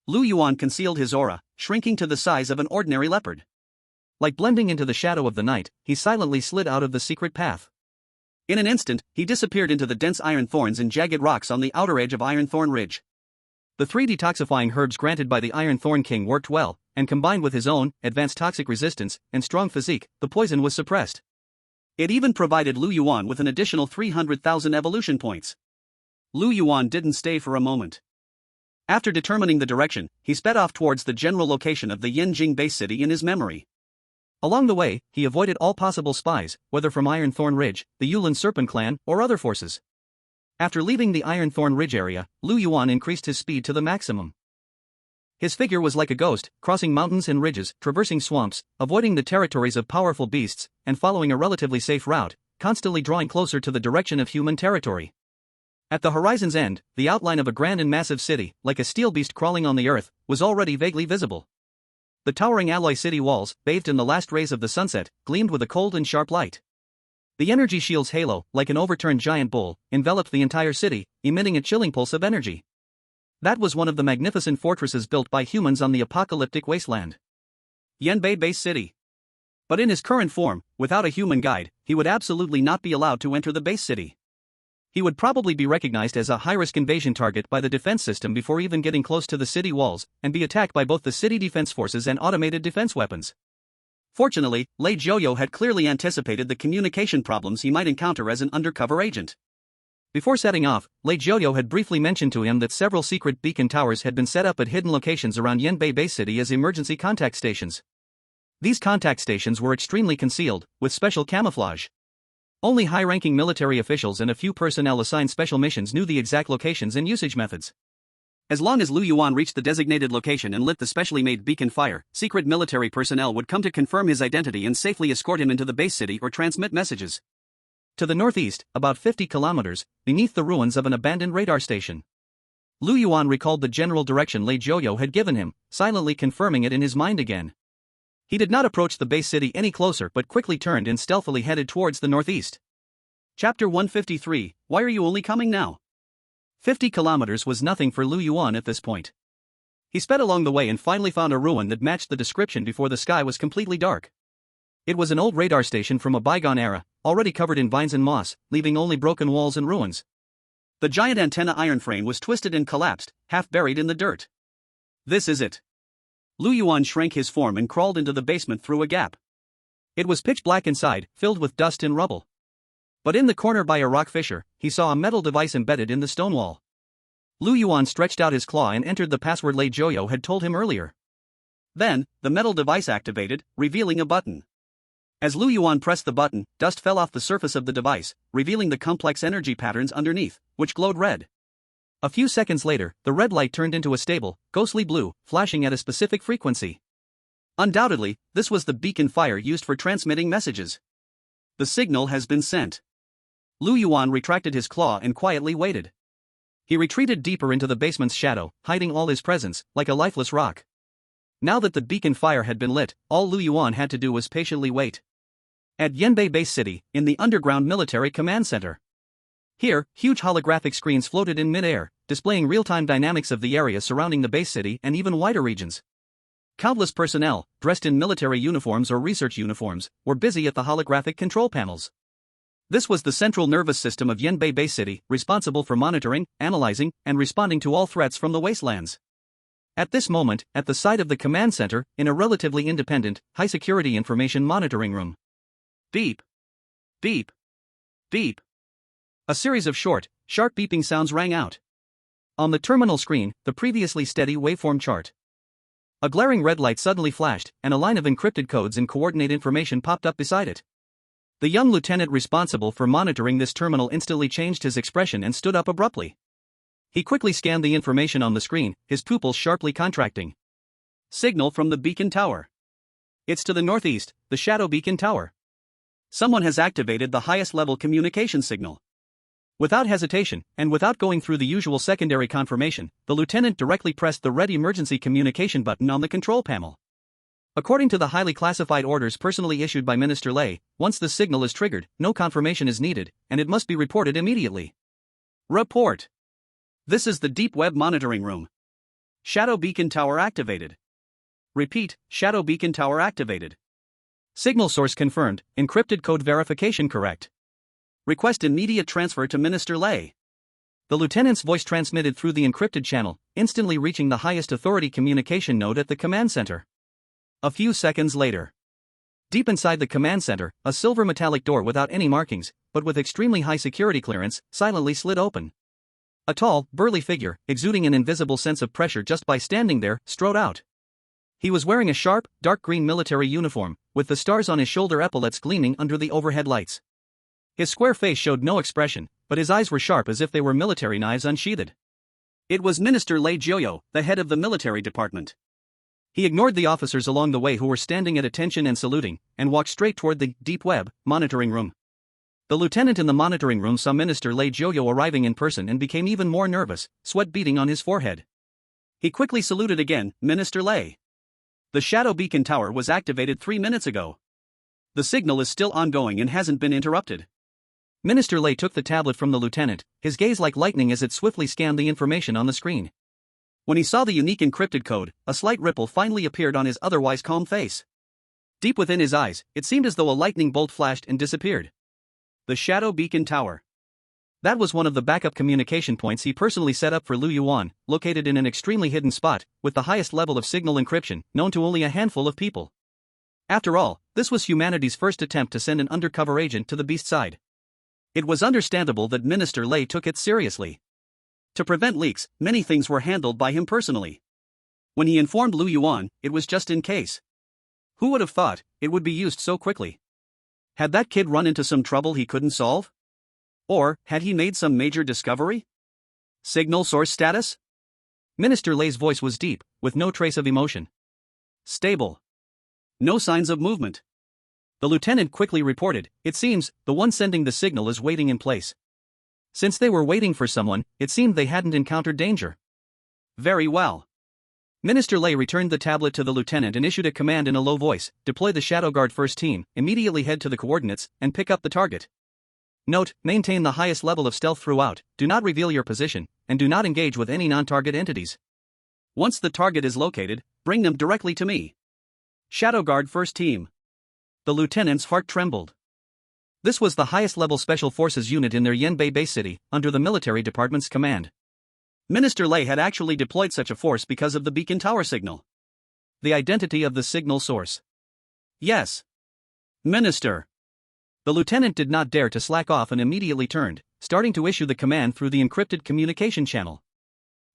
Lu Yuan concealed his aura, shrinking to the size of an ordinary leopard. Like blending into the shadow of the night, he silently slid out of the secret path. In an instant, he disappeared into the dense iron thorns and jagged rocks on the outer edge of Ironthorn Ridge. The 3 detoxifying herbs granted by the Ironthorn King worked well, and combined with his own advanced toxic resistance and strong physique, the poison was suppressed. It even provided Lu Yuan with an additional 300,000 evolution points. Lu Yuan didn't stay for a moment. After determining the direction, he sped off towards the general location of the Yinjing base city in his memory. Along the way, he avoided all possible spies, whether from Ironthorn Ridge, the Yulin Serpent clan, or other forces. After leaving the Ironthorn Ridge area, Lu Yuan increased his speed to the maximum. His figure was like a ghost, crossing mountains and ridges, traversing swamps, avoiding the territories of powerful beasts, and following a relatively safe route, constantly drawing closer to the direction of human territory. At the horizon's end, the outline of a grand and massive city, like a steel beast crawling on the earth, was already vaguely visible. The towering alloy city walls, bathed in the last rays of the sunset, gleamed with a cold and sharp light. The energy shield's halo, like an overturned giant bull, enveloped the entire city, emitting a chilling pulse of energy. That was one of the magnificent fortresses built by humans on the apocalyptic wasteland. Yanbei Base City. But in his current form, without a human guide, he would absolutely not be allowed to enter the base city. He would probably be recognized as a high-risk invasion target by the defense system before even getting close to the city walls, and be attacked by both the city defense forces and automated defense weapons. Fortunately, Lei Jiuyou had clearly anticipated the communication problems he might encounter as an undercover agent. Before setting off, Lei Jiuyou had briefly mentioned to him that several secret beacon towers had been set up at hidden locations around Yanbei Base City as emergency contact stations. These contact stations were extremely concealed, with special camouflage. Only high-ranking military officials and a few personnel assigned special missions knew the exact locations and usage methods. As long as Lu Yuan reached the designated location and lit the specially made beacon fire, secret military personnel would come to confirm his identity and safely escort him into the base city or transmit messages. To the northeast, about 50 kilometers, beneath the ruins of an abandoned radar station. Lu Yuan recalled the general direction Lei Jiuyou had given him, silently confirming it in his mind again. He did not approach the base city any closer but quickly turned and stealthily headed towards the northeast. Chapter 153, Why are you only coming now? 50 kilometers was nothing for Lu Yuan at this point. He sped along the way and finally found a ruin that matched the description before the sky was completely dark. It was an old radar station from a bygone era, already covered in vines and moss, leaving only broken walls and ruins. The giant antenna iron frame was twisted and collapsed, half buried in the dirt. This is it. Lu Yuan shrank his form and crawled into the basement through a gap. It was pitch black inside, filled with dust and rubble. But in the corner by a rock fissure, he saw a metal device embedded in the stone wall. Lu Yuan stretched out his claw and entered the password Lei Jiuyou had told him earlier. Then, the metal device activated, revealing a button. As Lu Yuan pressed the button, dust fell off the surface of the device, revealing the complex energy patterns underneath, which glowed red. A few seconds later, the red light turned into a stable, ghostly blue, flashing at a specific frequency. Undoubtedly, this was the beacon fire used for transmitting messages. The signal has been sent. Lu Yuan retracted his claw and quietly waited. He retreated deeper into the basement's shadow, hiding all his presence, like a lifeless rock. Now that the beacon fire had been lit, all Lu Yuan had to do was patiently wait. At Yanbei Base City, in the underground military command center. Here, huge holographic screens floated in mid-air, displaying real-time dynamics of the area surrounding the base city and even wider regions. Countless personnel, dressed in military uniforms or research uniforms, were busy at the holographic control panels. This was the central nervous system of Yanbei Base City, responsible for monitoring, analyzing, and responding to all threats from the wastelands. At this moment, at the site of the command center, in a relatively independent, high-security information monitoring room. Beep. Beep. Beep. A series of short, sharp beeping sounds rang out. On the terminal screen, the previously steady waveform chart. A glaring red light suddenly flashed, and a line of encrypted codes and coordinate information popped up beside it. The young lieutenant responsible for monitoring this terminal instantly changed his expression and stood up abruptly. He quickly scanned the information on the screen, his pupils sharply contracting. Signal from the beacon tower. It's to the northeast, the shadow beacon tower. Someone has activated the highest level communication signal. Without hesitation, and without going through the usual secondary confirmation, the lieutenant directly pressed the red emergency communication button on the control panel. According to the highly classified orders personally issued by Minister Lei, once the signal is triggered, no confirmation is needed, and it must be reported immediately. Report. This is the Deep Web Monitoring Room. Shadow Beacon Tower activated. Repeat, Shadow Beacon Tower activated. Signal source confirmed, encrypted code verification correct. Request immediate transfer to Minister Lei. The lieutenant's voice transmitted through the encrypted channel, instantly reaching the highest authority communication node at the command center. A few seconds later. Deep inside the command center, a silver metallic door without any markings, but with extremely high security clearance, silently slid open. A tall, burly figure, exuding an invisible sense of pressure just by standing there, strode out. He was wearing a sharp, dark green military uniform, with the stars on his shoulder epaulets gleaming under the overhead lights. His square face showed no expression, but his eyes were sharp as if they were military knives unsheathed. It was Minister Lei Jiuyou, the head of the military department. He ignored the officers along the way who were standing at attention and saluting, and walked straight toward the Deep Web monitoring room. The lieutenant in the monitoring room saw Minister Lei Jiuyou arriving in person and became even more nervous, sweat beading on his forehead. He quickly saluted again, Minister Lei. The Shadow Beacon Tower was activated 3 minutes ago. The signal is still ongoing and hasn't been interrupted. Minister Lei took the tablet from the lieutenant, his gaze like lightning as it swiftly scanned the information on the screen. When he saw the unique encrypted code, a slight ripple finally appeared on his otherwise calm face. Deep within his eyes, it seemed as though a lightning bolt flashed and disappeared. The Shadow Beacon Tower. That was one of the backup communication points he personally set up for Lu Yuan, located in an extremely hidden spot, with the highest level of signal encryption, known to only a handful of people. After all, this was humanity's first attempt to send an undercover agent to the beast side. It was understandable that Minister Lei took it seriously. To prevent leaks, many things were handled by him personally. When he informed Lu Yuan, it was just in case. Who would have thought it would be used so quickly? Had that kid run into some trouble he couldn't solve? Or had he made some major discovery? Signal source status? Minister Lei's voice was deep, with no trace of emotion. Stable. No signs of movement. The lieutenant quickly reported, "It seems, the one sending the signal is waiting in place." Since they were waiting for someone, it seemed they hadn't encountered danger. Very well. Minister Lei returned the tablet to the lieutenant and issued a command in a low voice: "Deploy the Shadow Guard first team, immediately head to the coordinates, and pick up the target. Note, maintain the highest level of stealth throughout, do not reveal your position, and do not engage with any non-target entities. Once the target is located, bring them directly to me. Shadow Guard first team." The lieutenant's heart trembled. This was the highest level special forces unit in their Yanbei base city, under the military department's command. Minister Lei had actually deployed such a force because of the beacon tower signal. The identity of the signal source. Yes. Minister. The lieutenant did not dare to slack off and immediately turned, starting to issue the command through the encrypted communication channel.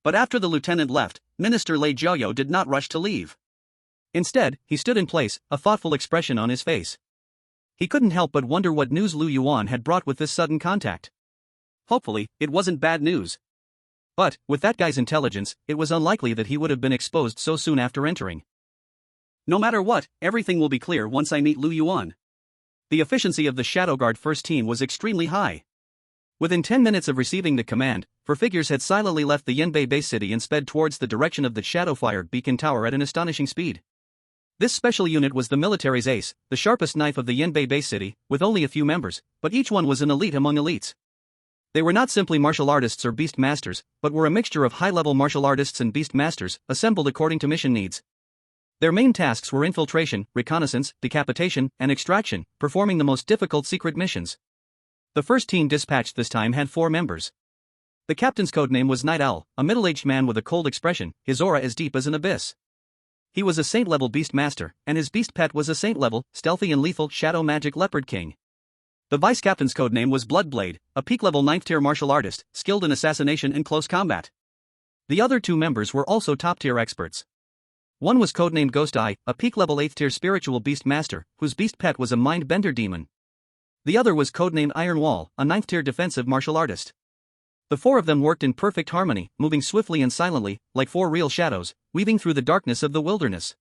But after the lieutenant left, Minister Lei Jiaoyou did not rush to leave. Instead, he stood in place, a thoughtful expression on his face. He couldn't help but wonder what news Lu Yuan had brought with this sudden contact. Hopefully, it wasn't bad news. But, with that guy's intelligence, it was unlikely that he would have been exposed so soon after entering. No matter what, everything will be clear once I meet Lu Yuan. The efficiency of the Shadow Guard first team was extremely high. Within 10 minutes of receiving the command, four figures had silently left the Yanbei base city and sped towards the direction of the Shadowfire beacon tower at an astonishing speed. This special unit was the military's ace, the sharpest knife of the Yanbei base city, with only a few members, but each one was an elite among elites. They were not simply martial artists or beast masters, but were a mixture of high-level martial artists and beast masters, assembled according to mission needs. Their main tasks were infiltration, reconnaissance, decapitation, and extraction, performing the most difficult secret missions. The first team dispatched this time had 4 members. The captain's codename was Night Owl, a middle-aged man with a cold expression, his aura as deep as an abyss. He was a saint-level beast master, and his beast pet was a saint-level, stealthy and lethal shadow magic leopard king. The vice-captain's codename was Bloodblade, a peak-level 9th-tier martial artist, skilled in assassination and close combat. The other 2 members were also top-tier experts. One was codenamed Ghost Eye, a peak-level 8th-tier spiritual beast master, whose beast pet was a mind-bender demon. The other was codenamed Iron Wall, a 9th-tier defensive martial artist. The 4 of them worked in perfect harmony, moving swiftly and silently, like 4 real shadows, weaving through the darkness of the wilderness.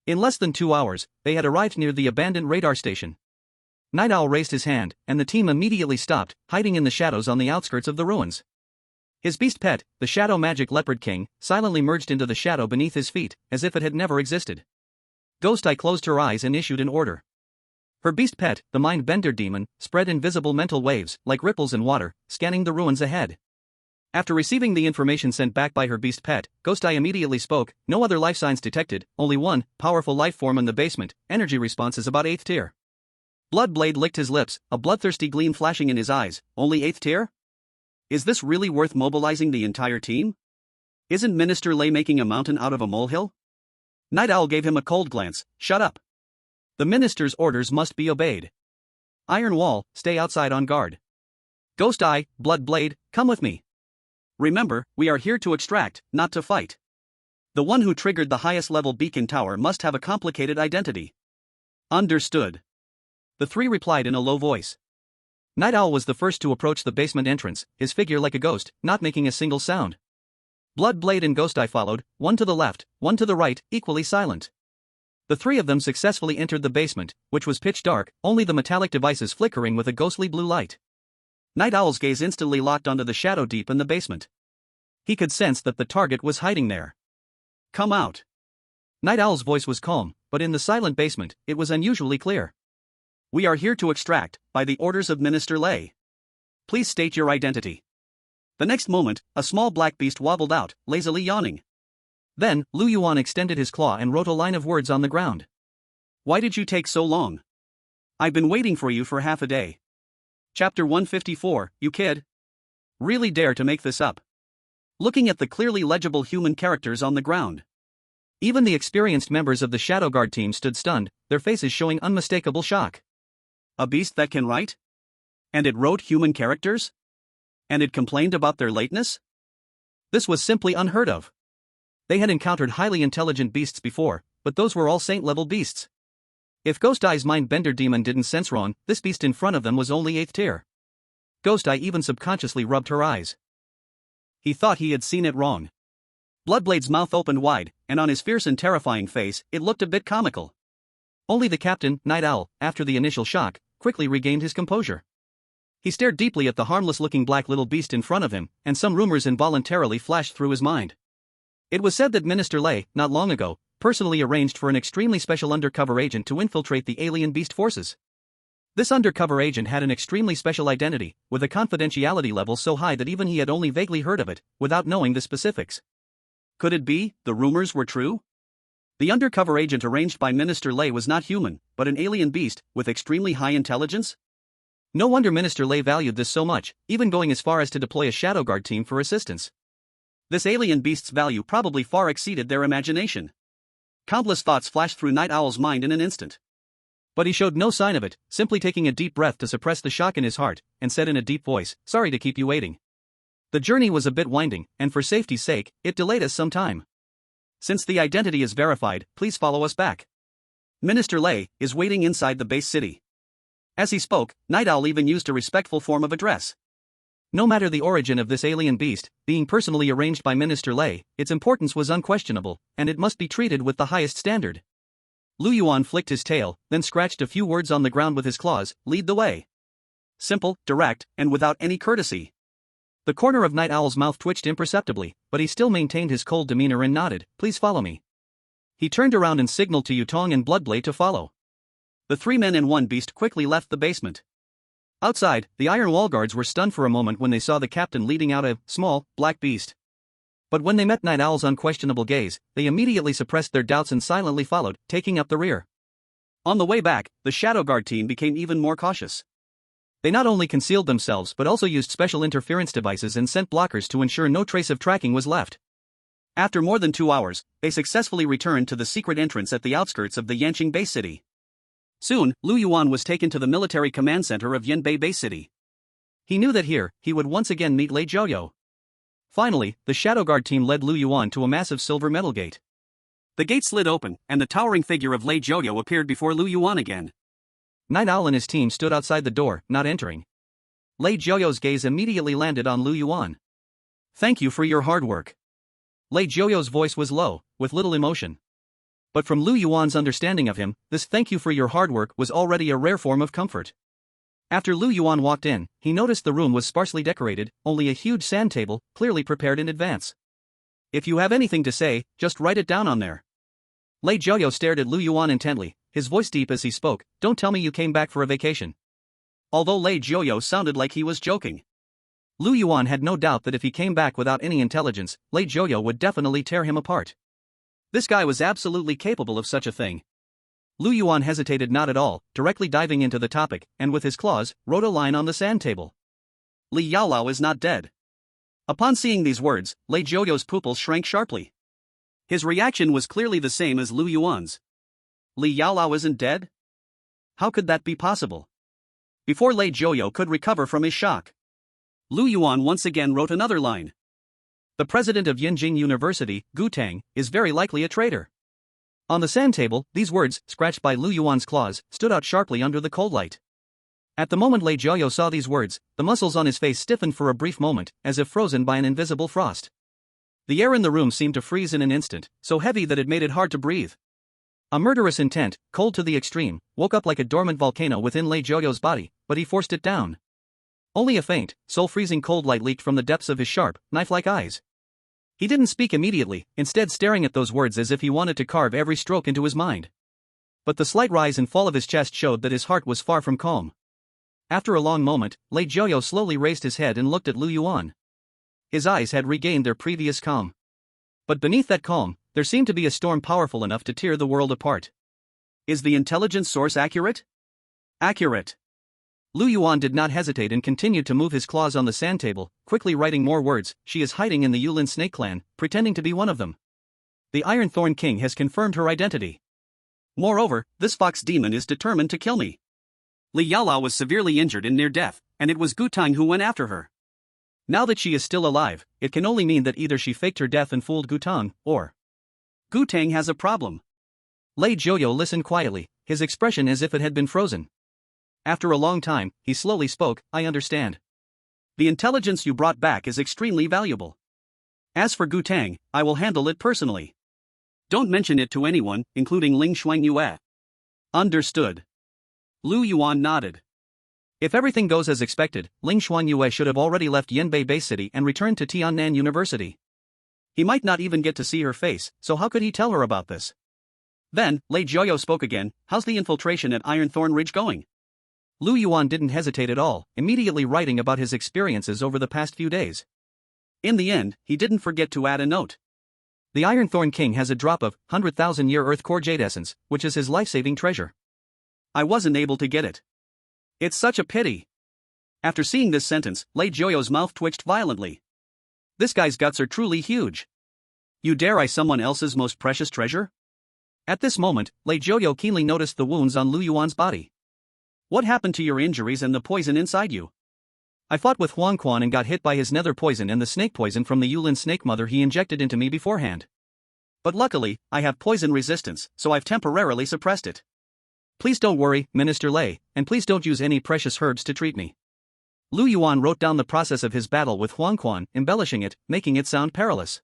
In less than 2 hours, they had arrived near the abandoned radar station. Night Owl raised his hand, and the team immediately stopped, hiding in the shadows on the outskirts of the ruins. His beast pet, the Shadow Magic Leopard King, silently merged into the shadow beneath his feet, as if it had never existed. Ghost Eye closed her eyes and issued an order. Her beast pet, the Mind Bender Demon, spread invisible mental waves, like ripples in water, scanning the ruins ahead. After receiving the information sent back by her beast pet, Ghost Eye immediately spoke. "No other life signs detected, only one powerful life form in the basement, energy response is about 8th tier." Bloodblade licked his lips, a bloodthirsty gleam flashing in his eyes. "Only 8th tier? Is this really worth mobilizing the entire team? Isn't Minister Lei making a mountain out of a molehill?" Night Owl gave him a cold glance. "Shut up. The minister's orders must be obeyed. Iron Wall, stay outside on guard. Ghost Eye, Bloodblade, come with me. Remember, we are here to extract, not to fight. The one who triggered the highest level beacon tower must have a complicated identity." "Understood." The 3 replied in a low voice. Night Owl was the first to approach the basement entrance, his figure like a ghost, not making a single sound. Bloodblade and Ghost Eye followed, one to the left, one to the right, equally silent. The 3 of them successfully entered the basement, which was pitch dark, only the metallic devices flickering with a ghostly blue light. Night Owl's gaze instantly locked onto the shadow deep in the basement. He could sense that the target was hiding there. "Come out." Night Owl's voice was calm, but in the silent basement, it was unusually clear. "We are here to extract, by the orders of Minister Lei. Please state your identity." The next moment, a small black beast wobbled out, lazily yawning. Then, Lu Yuan extended his claw and wrote a line of words on the ground. "Why did you take so long? I've been waiting for you for half a day." Chapter 154, You kid? Really dare to make this up? Looking at the clearly legible human characters on the ground. Even the experienced members of the Shadow Guard team stood stunned, their faces showing unmistakable shock. A beast that can write? And it wrote human characters? And it complained about their lateness? This was simply unheard of. They had encountered highly intelligent beasts before, but those were all saint-level beasts. If Ghost Eye's Mind-Bender Demon didn't sense wrong, this beast in front of them was only 8th tier. Ghost Eye even subconsciously rubbed her eyes. He thought he had seen it wrong. Bloodblade's mouth opened wide, and on his fierce and terrifying face, it looked a bit comical. Only the captain, Night Owl, after the initial shock, quickly regained his composure. He stared deeply at the harmless-looking black little beast in front of him, and some rumors involuntarily flashed through his mind. It was said that Minister Lei, not long ago, personally arranged for an extremely special undercover agent to infiltrate the alien beast forces. This undercover agent had an extremely special identity, with a confidentiality level so high that even he had only vaguely heard of it, without knowing the specifics. Could it be the rumors were true? The undercover agent arranged by Minister Lei was not human, but an alien beast, with extremely high intelligence? No wonder Minister Lei valued this so much, even going as far as to deploy a shadow guard team for assistance. This alien beast's value probably far exceeded their imagination. Countless thoughts flashed through Night Owl's mind in an instant. But he showed no sign of it, simply taking a deep breath to suppress the shock in his heart, and said in a deep voice, "Sorry to keep you waiting. The journey was a bit winding, and for safety's sake, it delayed us some time. Since the identity is verified, please follow us back. Minister Lei is waiting inside the base city." As he spoke, Night Owl even used a respectful form of address. No matter the origin of this alien beast, being personally arranged by Minister Lei, its importance was unquestionable, and it must be treated with the highest standard. Lu Yuan flicked his tail, then scratched a few words on the ground with his claws, "Lead the way." Simple, direct, and without any courtesy. The corner of Night Owl's mouth twitched imperceptibly, but he still maintained his cold demeanor and nodded, "Please follow me." He turned around and signaled to Yutong and Bloodblade to follow. The three men and one beast quickly left the basement. Outside, the iron wall guards were stunned for a moment when they saw the captain leading out a small, black beast. But when they met Night Owl's unquestionable gaze, they immediately suppressed their doubts and silently followed, taking up the rear. On the way back, the shadow guard team became even more cautious. They not only concealed themselves but also used special interference devices and scent blockers to ensure no trace of tracking was left. After more than 2 hours, they successfully returned to the secret entrance at the outskirts of the Yanqing base city. Soon, Lu Yuan was taken to the military command center of Yanbei base city. He knew that here, he would once again meet Lei Zhouyo. Finally, the shadow guard team led Lu Yuan to a massive silver metal gate. The gate slid open, and the towering figure of Lei Zhouyo appeared before Lu Yuan again. Night Owl and his team stood outside the door, not entering. Lei Zhouyo's gaze immediately landed on Lu Yuan. "Thank you for your hard work." Lei Zhouyo's voice was low, with little emotion. But from Lu Yuan's understanding of him, this "thank you for your hard work" was already a rare form of comfort. After Lu Yuan walked in, he noticed the room was sparsely decorated, only a huge sand table, clearly prepared in advance. "If you have anything to say, just write it down on there." Lei Zhouyo stared at Lu Yuan intently, his voice deep as he spoke, "Don't tell me you came back for a vacation." Although Lei Zhouyo sounded like he was joking, Lu Yuan had no doubt that if he came back without any intelligence, Lei Zhouyo would definitely tear him apart. This guy was absolutely capable of such a thing. Lu Yuan hesitated not at all, directly diving into the topic, and with his claws, wrote a line on the sand table. "Li Yaolao is not dead." Upon seeing these words, Lei Zhouyo's pupils shrank sharply. His reaction was clearly the same as Lu Yuan's. Li Yaolao isn't dead? How could that be possible? Before Lei Zhouyo could recover from his shock, Lu Yuan once again wrote another line. "The president of Yinjing University, Gu Tang, is very likely a traitor." On the sand table, these words, scratched by Lu Yuan's claws, stood out sharply under the cold light. At the moment Lei Zhouyo saw these words, the muscles on his face stiffened for a brief moment, as if frozen by an invisible frost. The air in the room seemed to freeze in an instant, so heavy that it made it hard to breathe. A murderous intent, cold to the extreme, woke up like a dormant volcano within Lei Zhouyo's body, but he forced it down. Only a faint, soul-freezing cold light leaked from the depths of his sharp, knife-like eyes. He didn't speak immediately, instead staring at those words as if he wanted to carve every stroke into his mind. But the slight rise and fall of his chest showed that his heart was far from calm. After a long moment, Lei Zhouyo slowly raised his head and looked at Lu Yuan. His eyes had regained their previous calm. But beneath that calm, there seemed to be a storm powerful enough to tear the world apart. "Is the intelligence source accurate?" "Accurate." Lu Yuan did not hesitate and continued to move his claws on the sand table, quickly writing more words. "She is hiding in the Yulin Snake Clan, pretending to be one of them. The Iron Thorn King has confirmed her identity. Moreover, this fox demon is determined to kill me." Li Yaolao was severely injured and near death, and it was Gu Tang who went after her. Now that she is still alive, it can only mean that either she faked her death and fooled Gu Tang, or Gu Tang has a problem. Lei Zhouyo listened quietly, his expression as if it had been frozen. After a long time, he slowly spoke, "I understand. The intelligence you brought back is extremely valuable. As for Gu Tang, I will handle it personally. Don't mention it to anyone, including Ling Shuangyue." Understood. Lu Yuan nodded. If everything goes as expected, Ling Shuangyue should have already left Yanbei Bay City and returned to Tiannan University. He might not even get to see her face, so how could he tell her about this? Then, Lei Jiaoyou spoke again. How's the infiltration at Ironthorn Ridge going? Lu Yuan didn't hesitate at all, immediately writing about his experiences over the past few days. In the end, he didn't forget to add a note. The Ironthorn King has a drop of 100,000-year Earth Core Jade Essence, which is his life-saving treasure. I wasn't able to get it. It's such a pity. After seeing this sentence, Lei Jiaoyou's mouth twitched violently. This guy's guts are truly huge. You dare eye someone else's most precious treasure? At this moment, Lei Jiaoyou keenly noticed the wounds on Lu Yuan's body. What happened to your injuries and the poison inside you? I fought with Huang Quan and got hit by his nether poison and the snake poison from the Yulin snake mother he injected into me beforehand. But luckily, I have poison resistance, so I've temporarily suppressed it. Please don't worry, Minister Lei, and please don't use any precious herbs to treat me. Lu Yuan wrote down the process of his battle with Huang Quan, embellishing it, making it sound perilous.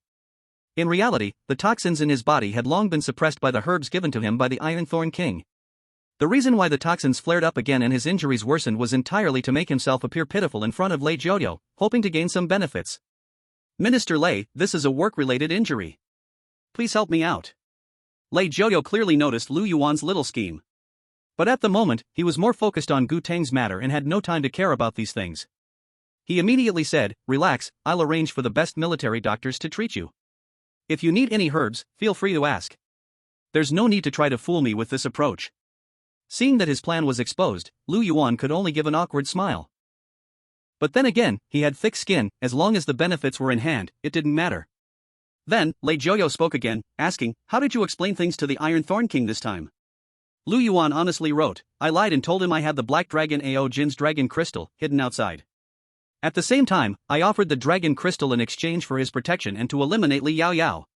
In reality, the toxins in his body had long been suppressed by the herbs given to him by the Ironthorn King. The reason why the toxins flared up again and his injuries worsened was entirely to make himself appear pitiful in front of Lei Jiaoyou, hoping to gain some benefits. Minister Lei, this is a work-related injury. Please help me out. Lei Jiaoyou clearly noticed Lu Yuan's little scheme. But at the moment, he was more focused on Gu Tang's matter and had no time to care about these things. He immediately said, "Relax, I'll arrange for the best military doctors to treat you. If you need any herbs, feel free to ask. There's no need to try to fool me with this approach." Seeing that his plan was exposed, Lu Yuan could only give an awkward smile. But then again, he had thick skin. As long as the benefits were in hand, it didn't matter. Then, Lei Jiaoyou spoke again, asking, "How did you explain things to the Ironthorn King this time?" Lu Yuan honestly wrote, "I lied and told him I had the Black Dragon Ao Jin's dragon crystal hidden outside. At the same time, I offered the dragon crystal in exchange for his protection and to eliminate Li Yao Yao.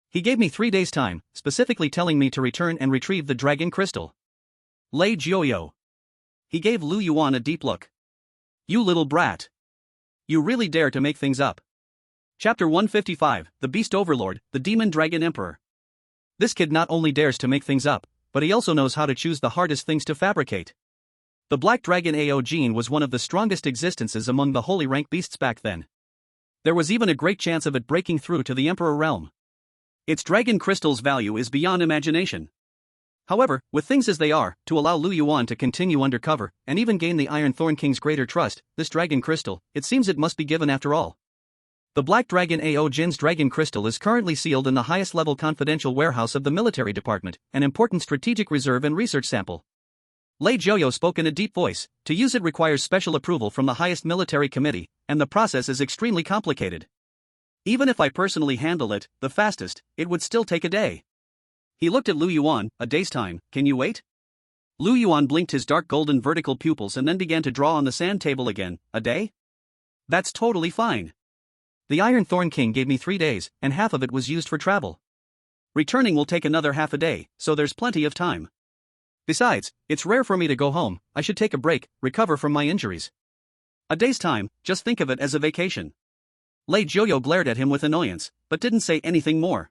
He gave me 3 days' time, specifically telling me to return and retrieve the dragon crystal." Lei Jiaoyou. He gave Lu Yuan a deep look. "You little brat. You really dare to make things up." Chapter 155, The Beast Overlord, the Demon Dragon Emperor. This kid not only dares to make things up, but he also knows how to choose the hardest things to fabricate. The Black Dragon Ao Jin was one of the strongest existences among the holy rank beasts back then. There was even a great chance of it breaking through to the Emperor realm. Its dragon crystal's value is beyond imagination. However, with things as they are, to allow Lu Yuan to continue undercover, and even gain the Ironthorn King's greater trust, this dragon crystal, it seems it must be given after all. The Black Dragon Ao Jin's dragon crystal is currently sealed in the highest level confidential warehouse of the military department, an important strategic reserve and research sample. Lei Jiaoyou spoke in a deep voice. To use it requires special approval from the highest military committee, and the process is extremely complicated. Even if I personally handle it, the fastest, it would still take a day. He looked at Lu Yuan. "A day's time, can you wait?" Lu Yuan blinked his dark golden vertical pupils and then began to draw on the sand table again. "A day? That's totally fine. The Ironthorn King gave me 3 days, and half of it was used for travel. Returning will take another half a day, so there's plenty of time. Besides, it's rare for me to go home. I should take a break, recover from my injuries. A day's time, just think of it as a vacation." Lei Jiaoyou glared at him with annoyance, but didn't say anything more.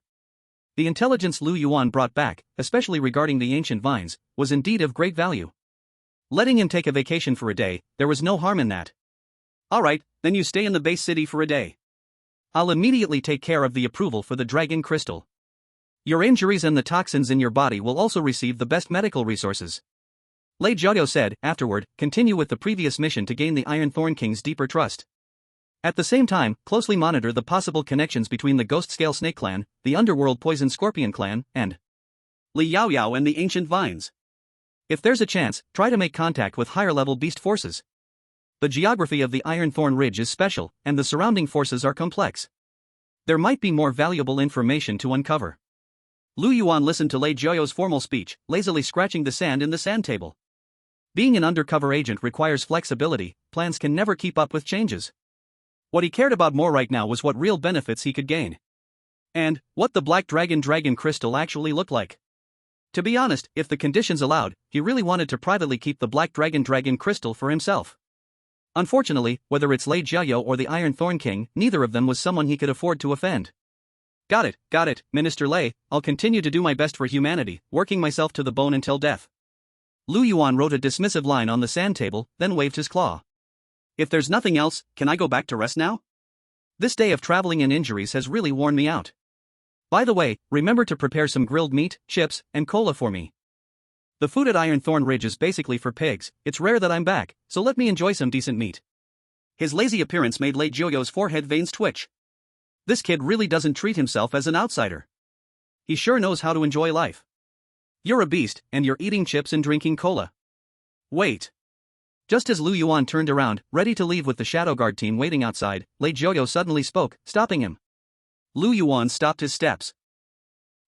The intelligence Lu Yuan brought back, especially regarding the ancient vines, was indeed of great value. Letting him take a vacation for a day, there was no harm in that. "Alright, then you stay in the base city for a day. I'll immediately take care of the approval for the dragon crystal. Your injuries and the toxins in your body will also receive the best medical resources." Lei Jiaoyou said. Afterward, continue with the previous mission to gain the Ironthorn King's deeper trust. At the same time, closely monitor the possible connections between the Ghost Scale Snake Clan, the Underworld Poison Scorpion Clan, and Li Yao Yao and the Ancient Vines. If there's a chance, try to make contact with higher-level beast forces. The geography of the Ironthorn Ridge is special, and the surrounding forces are complex. There might be more valuable information to uncover. Lu Yuan listened to Lei Jiaoyou's formal speech, lazily scratching the sand in the sand table. Being an undercover agent requires flexibility. Plans can never keep up with changes. What he cared about more right now was what real benefits he could gain. And what the Black Dragon crystal actually looked like. To be honest, if the conditions allowed, he really wanted to privately keep the Black Dragon crystal for himself. Unfortunately, whether it's Lei Jiaoyou or the Ironthorn King, neither of them was someone he could afford to offend. Got it, Minister Lei, I'll continue to do my best for humanity, working myself to the bone until death. Lu Yuan wrote a dismissive line on the sand table, then waved his claw. If there's nothing else, can I go back to rest now? This day of traveling and injuries has really worn me out. By the way, remember to prepare some grilled meat, chips, and cola for me. The food at Ironthorn Ridge is basically for pigs. It's rare that I'm back, so let me enjoy some decent meat. His lazy appearance made Lei Jiuyo's forehead veins twitch. This kid really doesn't treat himself as an outsider. He sure knows how to enjoy life. You're a beast, and you're eating chips and drinking cola. Wait. Just as Lu Yuan turned around, ready to leave with the Shadow Guard team waiting outside, Lei Jiuyo suddenly spoke, stopping him. Lu Yuan stopped his steps.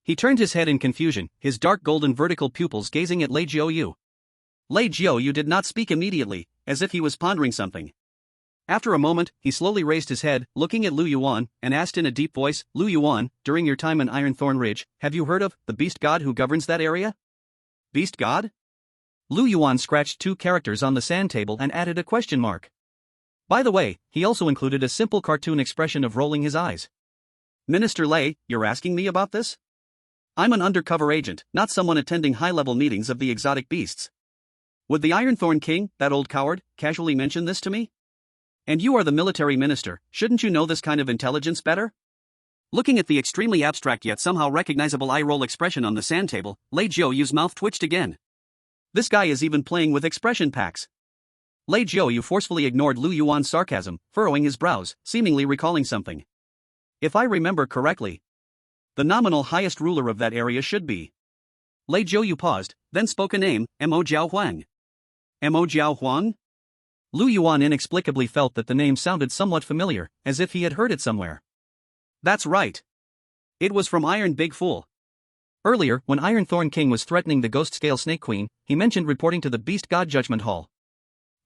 He turned his head in confusion, his dark golden vertical pupils gazing at Lei Jiuyo. Lei Jiuyo did not speak immediately, as if he was pondering something. After a moment, he slowly raised his head, looking at Lu Yuan, and asked in a deep voice, Lu Yuan, during your time on Ironthorn Ridge, have you heard of the beast god who governs that area? Beast god? Lu Yuan scratched two characters on the sand table and added a question mark. By the way, he also included a simple cartoon expression of rolling his eyes. Minister Lei, you're asking me about this? I'm an undercover agent, not someone attending high-level meetings of the exotic beasts. Would the Ironthorn King, that old coward, casually mention this to me? And you are the military minister, shouldn't you know this kind of intelligence better? Looking at the extremely abstract yet somehow recognizable eye-roll expression on the sand table, Lei Jiuyo's mouth twitched again. This guy is even playing with expression packs. Lei Jiuyo forcefully ignored Lu Yuan's sarcasm, furrowing his brows, seemingly recalling something. If I remember correctly, the nominal highest ruler of that area should be. Lei Jiuyo paused, then spoke a name, Mo Jiao Huang. Mo Jiao Huang? Lu Yuan inexplicably felt that the name sounded somewhat familiar, as if he had heard it somewhere. That's right. It was from Iron Big Fool. Earlier, when Ironthorn King was threatening the Ghost Scale Snake Queen, he mentioned reporting to the Beast God Judgment Hall.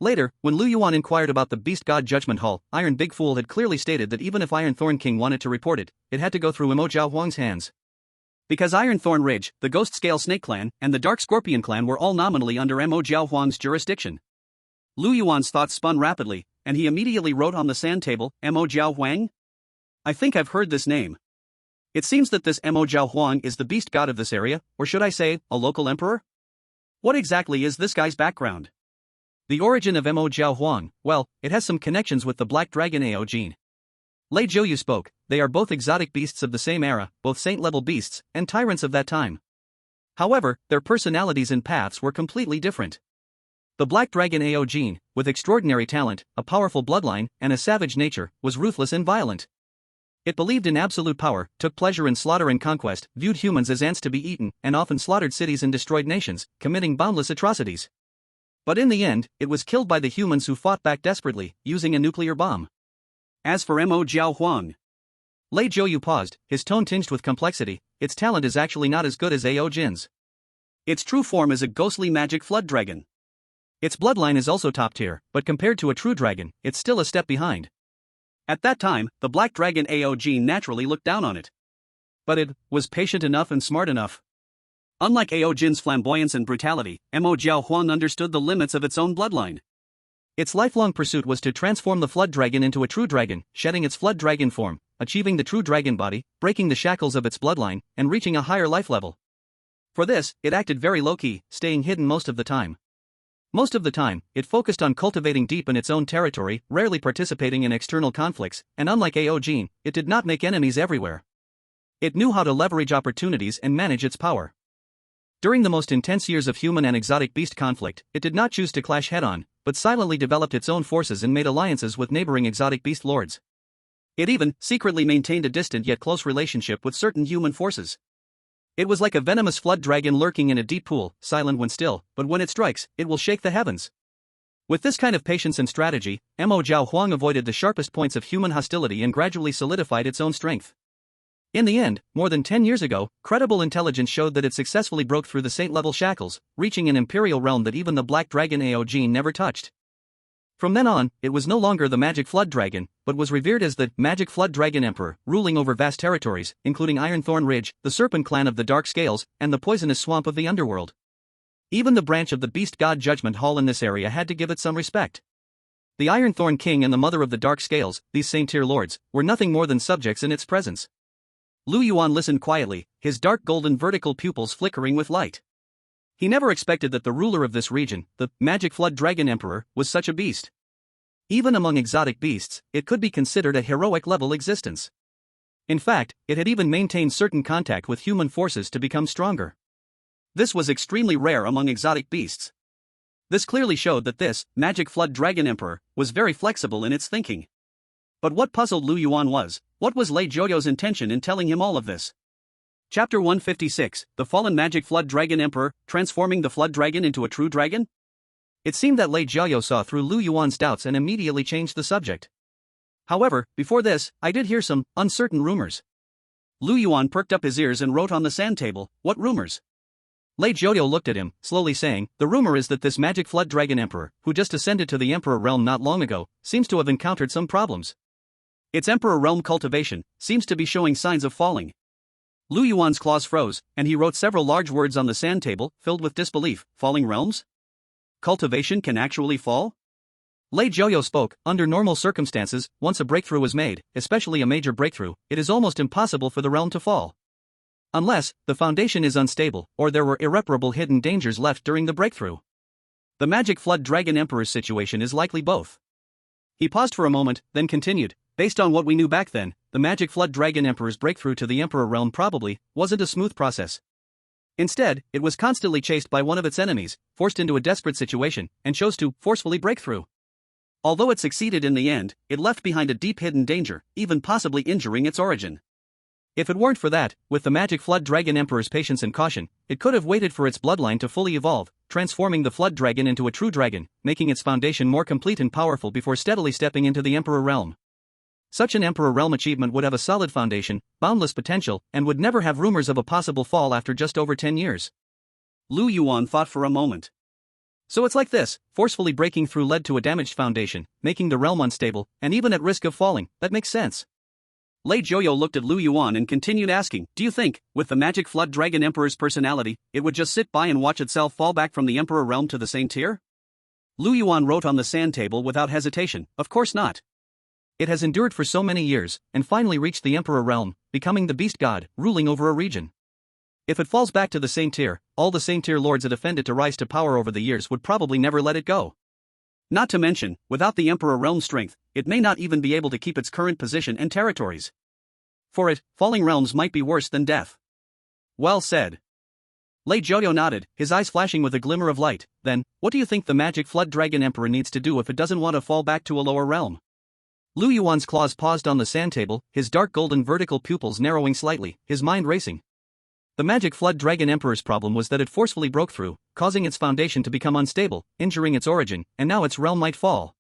Later, when Lu Yuan inquired about the Beast God Judgment Hall, Iron Big Fool had clearly stated that even if Ironthorn King wanted to report it, it had to go through Mo Jiao Huang's hands. Because Ironthorn Ridge, the Ghost Scale Snake Clan, and the Dark Scorpion Clan were all nominally under Mo Jiao Huang's jurisdiction. Lu Yuan's thoughts spun rapidly, and he immediately wrote on the sand table, Mo Jiao Huang? I think I've heard this name. It seems that this Mo Jiao Huang is the beast god of this area, or should I say, a local emperor? What exactly is this guy's background? The origin of Mo Jiao Huang, well, it has some connections with the Black Dragon AO gene. Lei Jiuyo spoke, they are both exotic beasts of the same era, both saint-level beasts, and tyrants of that time. However, their personalities and paths were completely different. The Black Dragon AO gene, with extraordinary talent, a powerful bloodline, and a savage nature, was ruthless and violent. It believed in absolute power, took pleasure in slaughter and conquest, viewed humans as ants to be eaten, and often slaughtered cities and destroyed nations, committing boundless atrocities. But in the end, it was killed by the humans who fought back desperately, using a nuclear bomb. As for Mo Jiao Huang, Lei Jiuyo paused, his tone tinged with complexity. Its talent is actually not as good as AO Jin's. Its true form is a ghostly magic flood dragon. Its bloodline is also top tier, but compared to a true dragon, it's still a step behind. At that time, the Black Dragon AO gene naturally looked down on it. But it was patient enough and smart enough. Unlike AO Jin's flamboyance and brutality, Mo Jiao Huang understood the limits of its own bloodline. Its lifelong pursuit was to transform the flood dragon into a true dragon, shedding its flood dragon form, achieving the true dragon body, breaking the shackles of its bloodline, and reaching a higher life level. For this, it acted very low-key, staying hidden most of the time. Most of the time, it focused on cultivating deep in its own territory, rarely participating in external conflicts, and unlike AO Jin, it did not make enemies everywhere. It knew how to leverage opportunities and manage its power. During the most intense years of human and exotic beast conflict, it did not choose to clash head-on, but silently developed its own forces and made alliances with neighboring exotic beast lords. It even, secretly maintained a distant yet close relationship with certain human forces. It was like a venomous flood dragon lurking in a deep pool, silent when still, but when it strikes, it will shake the heavens. With this kind of patience and strategy, Mo Jiao Huang avoided the sharpest points of human hostility and gradually solidified its own strength. In the end, more than 10 years ago, credible intelligence showed that it successfully broke through the saint-level shackles, reaching an imperial realm that even the Black Dragon AO gene never touched. From then on, it was no longer the Magic Flood Dragon, but was revered as the Magic Flood Dragon Emperor, ruling over vast territories, including Ironthorn Ridge, the Serpent Clan of the Dark Scales, and the poisonous swamp of the underworld. Even the branch of the Beast God Judgment Hall in this area had to give it some respect. The Ironthorn King and the Mother of the Dark Scales, these saint-tier lords, were nothing more than subjects in its presence. Lu Yuan listened quietly, his dark golden vertical pupils flickering with light. He never expected that the ruler of this region, the Magic Flood Dragon Emperor, was such a beast. Even among exotic beasts, it could be considered a heroic-level existence. In fact, it had even maintained certain contact with human forces to become stronger. This was extremely rare among exotic beasts. This clearly showed that this Magic Flood Dragon Emperor was very flexible in its thinking. But what puzzled Lu Yuan was, what was Lei Jiuyou's intention in telling him all of this? Chapter 156, The Fallen Magic Flood Dragon Emperor, Transforming the Flood Dragon into a True Dragon? It seemed that Lei Jiuyo saw through Lu Yuan's doubts and immediately changed the subject. However, before this, I did hear some uncertain rumors. Lu Yuan perked up his ears and wrote on the sand table, "What rumors?" Lei Jiuyo looked at him, slowly saying, "The rumor is that this Magic Flood Dragon Emperor, who just ascended to the Emperor realm not long ago, seems to have encountered some problems. Its Emperor realm cultivation seems to be showing signs of falling." Lu Yuan's claws froze, and he wrote several large words on the sand table, filled with disbelief. Falling realms? Cultivation can actually fall? Lei Jiuyo spoke. Under normal circumstances, once a breakthrough is made, especially a major breakthrough, it is almost impossible for the realm to fall. Unless the foundation is unstable, or there were irreparable hidden dangers left during the breakthrough. The Magic Flood Dragon Emperor's situation is likely both. He paused for a moment, then continued. Based on what we knew back then, the Magic Flood Dragon Emperor's breakthrough to the Emperor realm probably wasn't a smooth process. Instead, it was constantly chased by one of its enemies, forced into a desperate situation, and chose to forcefully break through. Although it succeeded in the end, it left behind a deep hidden danger, even possibly injuring its origin. If it weren't for that, with the Magic Flood Dragon Emperor's patience and caution, it could have waited for its bloodline to fully evolve, transforming the Flood Dragon into a true dragon, making its foundation more complete and powerful before steadily stepping into the Emperor realm. Such an Emperor realm achievement would have a solid foundation, boundless potential, and would never have rumors of a possible fall after just over 10 years. Lu Yuan thought for a moment. So it's like this, forcefully breaking through led to a damaged foundation, making the realm unstable, and even at risk of falling. That makes sense. Lei Jiuyo looked at Lu Yuan and continued asking, "Do you think, with the Magic Flood Dragon Emperor's personality, it would just sit by and watch itself fall back from the Emperor realm to the same tier?" Lu Yuan wrote on the sand table without hesitation, "Of course not. It has endured for so many years, and finally reached the Emperor realm, becoming the beast god, ruling over a region. If it falls back to the same tier, all the same tier lords that offended to rise to power over the years would probably never let it go. Not to mention, without the Emperor realm strength, it may not even be able to keep its current position and territories. For it, falling realms might be worse than death." Well said. Lei Jiuyo nodded, his eyes flashing with a glimmer of light. "Then, what do you think the Magic Flood Dragon Emperor needs to do if it doesn't want to fall back to a lower realm?" Lu Yuan's claws paused on the sand table, his dark golden vertical pupils narrowing slightly, his mind racing. The Magic Flood Dragon Emperor's problem was that it forcefully broke through, causing its foundation to become unstable, injuring its origin, and now its realm might fall.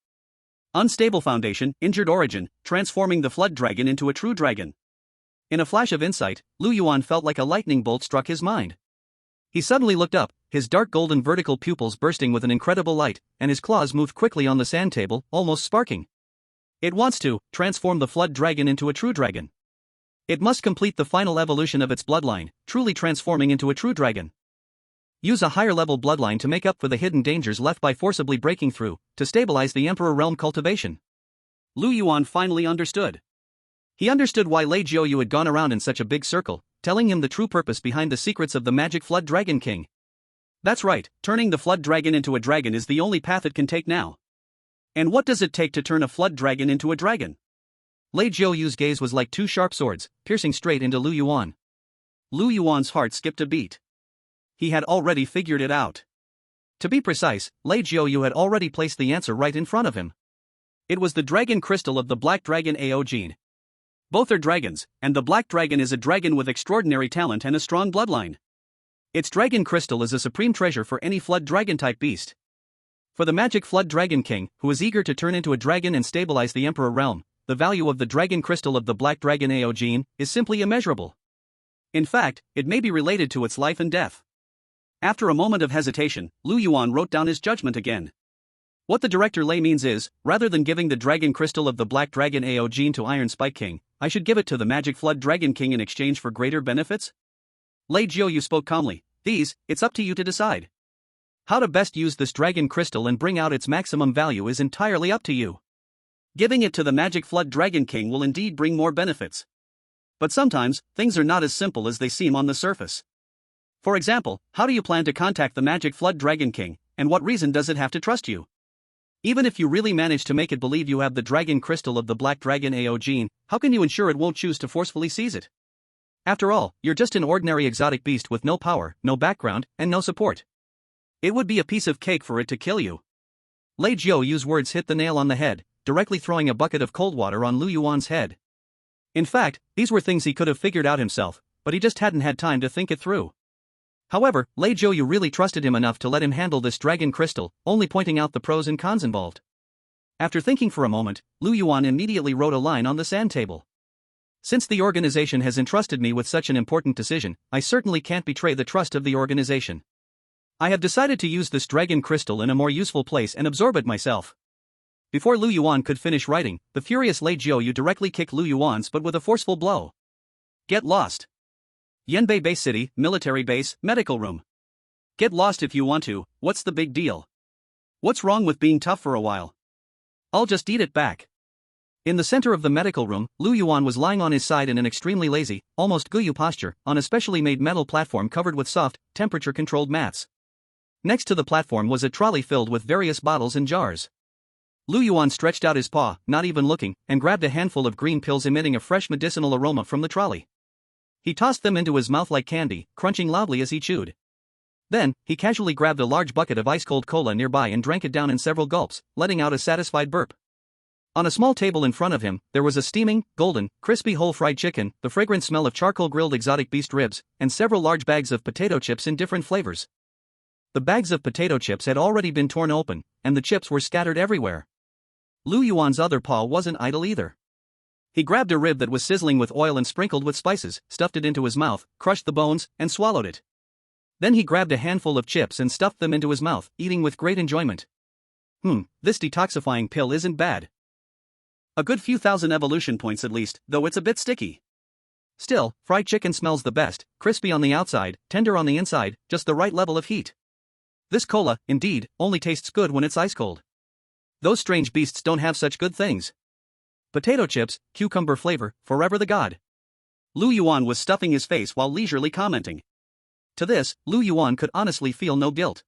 Unstable foundation, injured origin, transforming the Flood Dragon into a true dragon. In a flash of insight, Lu Yuan felt like a lightning bolt struck his mind. He suddenly looked up, his dark golden vertical pupils bursting with an incredible light, and his claws moved quickly on the sand table, almost sparking. It wants to transform the Flood Dragon into a true dragon. It must complete the final evolution of its bloodline, truly transforming into a true dragon. Use a higher level bloodline to make up for the hidden dangers left by forcibly breaking through, to stabilize the Emperor realm cultivation. Lu Yuan finally understood. He understood why Lei Jiuyo had gone around in such a big circle, telling him the true purpose behind the secrets of the Magic Flood Dragon King. That's right, turning the Flood Dragon into a dragon is the only path it can take now. And what does it take to turn a Flood Dragon into a dragon? Lei Jiuyo's gaze was like two sharp swords, piercing straight into Lu Yuan. Lu Yuan's heart skipped a beat. He had already figured it out. To be precise, Lei Jiuyo had already placed the answer right in front of him. It was the dragon crystal of the Black Dragon AO gene. Both are dragons, and the Black Dragon is a dragon with extraordinary talent and a strong bloodline. Its dragon crystal is a supreme treasure for any Flood Dragon-type beast. For the Magic Flood Dragon King, who is eager to turn into a dragon and stabilize the Emperor realm, the value of the dragon crystal of the Black Dragon AO gene is simply immeasurable. In fact, it may be related to its life and death. After a moment of hesitation, Lu Yuan wrote down his judgment again. What the director Lei means is, rather than giving the dragon crystal of the Black Dragon AO gene to Iron Spike King, I should give it to the Magic Flood Dragon King in exchange for greater benefits? Lei Jiuyo spoke calmly. It's up to you to decide. How to best use this dragon crystal and bring out its maximum value is entirely up to you. Giving it to the Magic Flood Dragon King will indeed bring more benefits. But sometimes, things are not as simple as they seem on the surface. For example, how do you plan to contact the Magic Flood Dragon King, and what reason does it have to trust you? Even if you really manage to make it believe you have the dragon crystal of the Black Dragon AO gene, how can you ensure it won't choose to forcefully seize it? After all, you're just an ordinary exotic beast with no power, no background, and no support. It would be a piece of cake for it to kill you. Lei Jiuyu's words hit the nail on the head, directly throwing a bucket of cold water on Lu Yuan's head. In fact, these were things he could have figured out himself, but he just hadn't had time to think it through. However, Lei Jiuyu really trusted him enough to let him handle this dragon crystal, only pointing out the pros and cons involved. After thinking for a moment, Lu Yuan immediately wrote a line on the sand table. Since the organization has entrusted me with such an important decision, I certainly can't betray the trust of the organization. I have decided to use this dragon crystal in a more useful place and absorb it myself. Before Lu Yuan could finish writing, the furious Lei Jiuyu directly kicked Lu Yuan's butt with a forceful blow. Get lost. Yanbei Base City, military base, medical room. Get lost if you want to, what's the big deal? What's wrong with being tough for a while? I'll just eat it back. In the center of the medical room, Lu Yuan was lying on his side in an extremely lazy, almost Guyu posture, on a specially made metal platform covered with soft, temperature-controlled mats. Next to the platform was a trolley filled with various bottles and jars. Lu Yuan stretched out his paw, not even looking, and grabbed a handful of green pills emitting a fresh medicinal aroma from the trolley. He tossed them into his mouth like candy, crunching loudly as he chewed. Then, he casually grabbed a large bucket of ice-cold cola nearby and drank it down in several gulps, letting out a satisfied burp. On a small table in front of him, there was a steaming, golden, crispy whole fried chicken, the fragrant smell of charcoal-grilled exotic beast ribs, and several large bags of potato chips in different flavors. The bags of potato chips had already been torn open, and the chips were scattered everywhere. Lu Yuan's other paw wasn't idle either. He grabbed a rib that was sizzling with oil and sprinkled with spices, stuffed it into his mouth, crushed the bones, and swallowed it. Then he grabbed a handful of chips and stuffed them into his mouth, eating with great enjoyment. This detoxifying pill isn't bad. A good few thousand evolution points at least, though it's a bit sticky. Still, fried chicken smells the best, crispy on the outside, tender on the inside, just the right level of heat. This cola, indeed, only tastes good when it's ice cold. Those strange beasts don't have such good things. Potato chips, cucumber flavor, forever the god. Lu Yuan was stuffing his face while leisurely commenting. To this, Lu Yuan could honestly feel no guilt.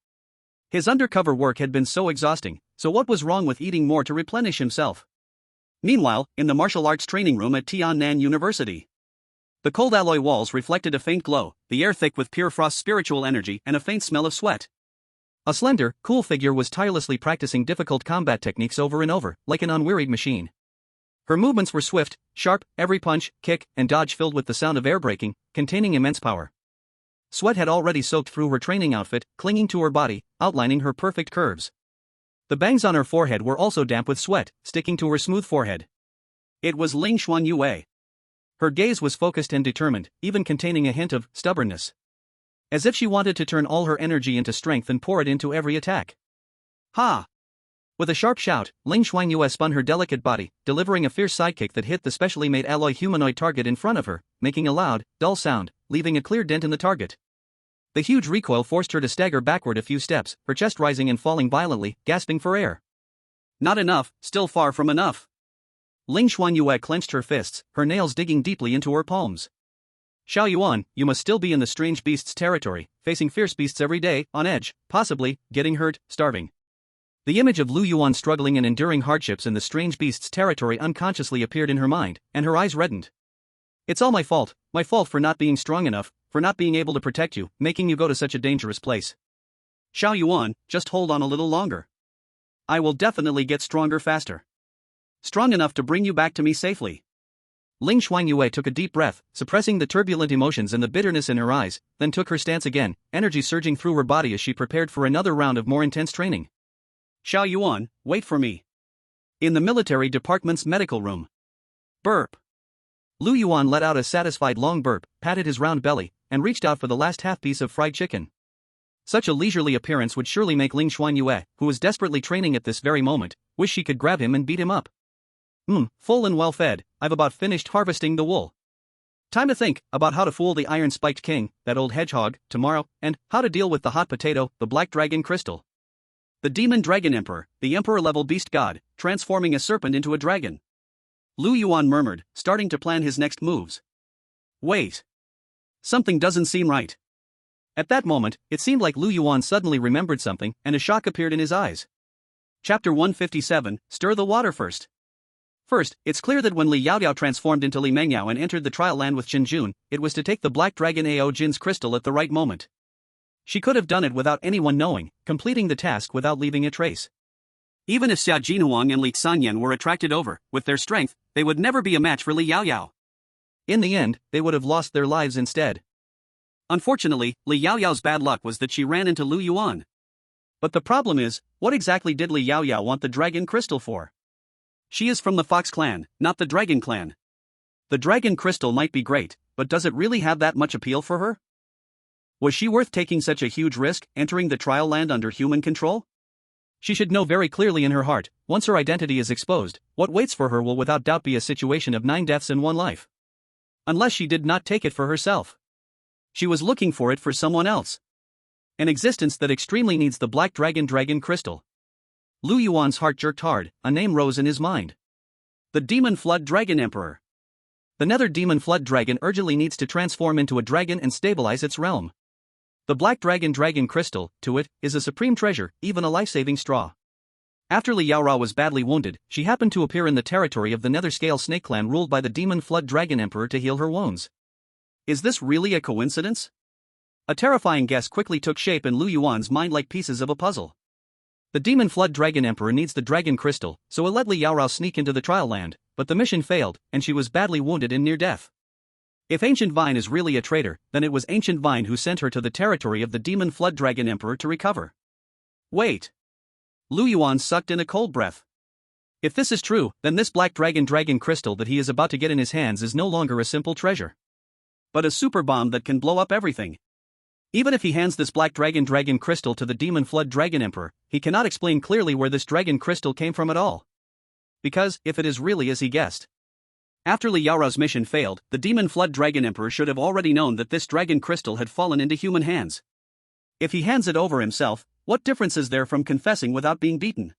His undercover work had been so exhausting, so what was wrong with eating more to replenish himself? Meanwhile, in the martial arts training room at Tiannan University, the cold alloy walls reflected a faint glow, the air thick with pure frost spiritual energy and a faint smell of sweat. A slender, cool figure was tirelessly practicing difficult combat techniques over and over, like an unwearied machine. Her movements were swift, sharp, every punch, kick, and dodge filled with the sound of air braking, containing immense power. Sweat had already soaked through her training outfit, clinging to her body, outlining her perfect curves. The bangs on her forehead were also damp with sweat, sticking to her smooth forehead. It was Ling Shuangyue. Her gaze was focused and determined, even containing a hint of stubbornness. As if she wanted to turn all her energy into strength and pour it into every attack. Ha! With a sharp shout, Ling Shuangyue spun her delicate body, delivering a fierce sidekick that hit the specially made alloy humanoid target in front of her, making a loud, dull sound, leaving a clear dent in the target. The huge recoil forced her to stagger backward a few steps, her chest rising and falling violently, gasping for air. Not enough, still far from enough. Ling Shuangyue clenched her fists, her nails digging deeply into her palms. Xiao Yuan, you must still be in the strange beast's territory, facing fierce beasts every day, on edge, possibly, getting hurt, starving. The image of Lu Yuan struggling and enduring hardships in the strange beast's territory unconsciously appeared in her mind, and her eyes reddened. It's all my fault for not being strong enough, for not being able to protect you, making you go to such a dangerous place. Xiao Yuan, just hold on a little longer. I will definitely get stronger faster. Strong enough to bring you back to me safely. Ling Shuangyue took a deep breath, suppressing the turbulent emotions and the bitterness in her eyes, then took her stance again, energy surging through her body as she prepared for another round of more intense training. Xiao Yuan, wait for me. In the military department's medical room. Burp. Lu Yuan let out a satisfied long burp, patted his round belly, and reached out for the last half piece of fried chicken. Such a leisurely appearance would surely make Ling Shuangyue, who was desperately training at this very moment, wish she could grab him and beat him up. Full and well fed, I've about finished harvesting the wool. Time to think about how to fool the iron-spiked king, that old hedgehog, tomorrow, and how to deal with the hot potato, the black dragon crystal. The demon dragon emperor, the emperor-level beast god, transforming a serpent into a dragon. Lu Yuan murmured, starting to plan his next moves. Wait. Something doesn't seem right. At that moment, it seemed like Lu Yuan suddenly remembered something, and a shock appeared in his eyes. Chapter 157, Stir the Water First. First, it's clear that when Li Yaoyao transformed into Li Mengyao and entered the trial land with Qin Jun, it was to take the Black Dragon Ao Jin's crystal at the right moment. She could have done it without anyone knowing, completing the task without leaving a trace. Even if Xia Jinhuang and Li Xanyan were attracted over, with their strength, they would never be a match for Li Yaoyao. In the end, they would have lost their lives instead. Unfortunately, Li Yaoyao's bad luck was that she ran into Lu Yuan. But the problem is, what exactly did Li Yaoyao want the dragon crystal for? She is from the Fox clan, not the Dragon clan. The dragon crystal might be great, but does it really have that much appeal for her? Was she worth taking such a huge risk, entering the trial land under human control? She should know very clearly in her heart, once her identity is exposed, what waits for her will without doubt be a situation of 9 deaths and 1 life. Unless she did not take it for herself. She was looking for it for someone else. An existence that extremely needs the Black Dragon crystal. Lu Yuan's heart jerked hard, a name rose in his mind. The Demon Flood Dragon Emperor. The Nether Demon Flood Dragon urgently needs to transform into a dragon and stabilize its realm. The Black Dragon crystal, to it, is a supreme treasure, even a life-saving straw. After Li Yaora was badly wounded, she happened to appear in the territory of the Nether Scale Snake clan ruled by the Demon Flood Dragon Emperor to heal her wounds. Is this really a coincidence? A terrifying guess quickly took shape in Lu Yuan's mind like pieces of a puzzle. The Demon Flood Dragon Emperor needs the dragon crystal, so it let Li Yaorao sneak into the trial land, but the mission failed, and she was badly wounded in near death. If Ancient Vine is really a traitor, then it was Ancient Vine who sent her to the territory of the Demon Flood Dragon Emperor to recover. Wait. Lu Yuan sucked in a cold breath. If this is true, then this Black Dragon crystal that he is about to get in his hands is no longer a simple treasure, but a super bomb that can blow up everything. Even if he hands this Black Dragon crystal to the Demon Flood Dragon Emperor, he cannot explain clearly where this dragon crystal came from at all. Because, if it is really as he guessed. After Li Yaorao's mission failed, the Demon Flood Dragon Emperor should have already known that this dragon crystal had fallen into human hands. If he hands it over himself, what difference is there from confessing without being beaten?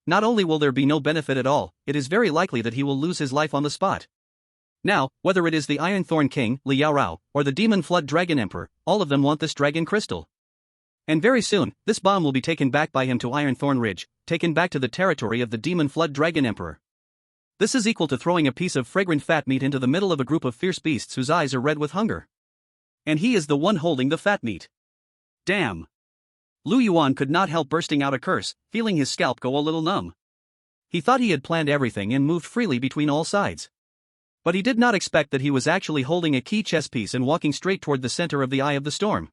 Not only will there be no benefit at all, it is very likely that he will lose his life on the spot. Now, whether it is the Iron Thorn King, Li Yaorao, or the Demon Flood Dragon Emperor, all of them want this dragon crystal. And very soon, this bomb will be taken back by him to Iron Thorn Ridge, taken back to the territory of the Demon Flood Dragon Emperor. This is equal to throwing a piece of fragrant fat meat into the middle of a group of fierce beasts whose eyes are red with hunger. And he is the one holding the fat meat. Damn. Lu Yuan could not help bursting out a curse, feeling his scalp go a little numb. He thought he had planned everything and moved freely between all sides. But he did not expect that he was actually holding a key chess piece and walking straight toward the center of the Eye of the Storm.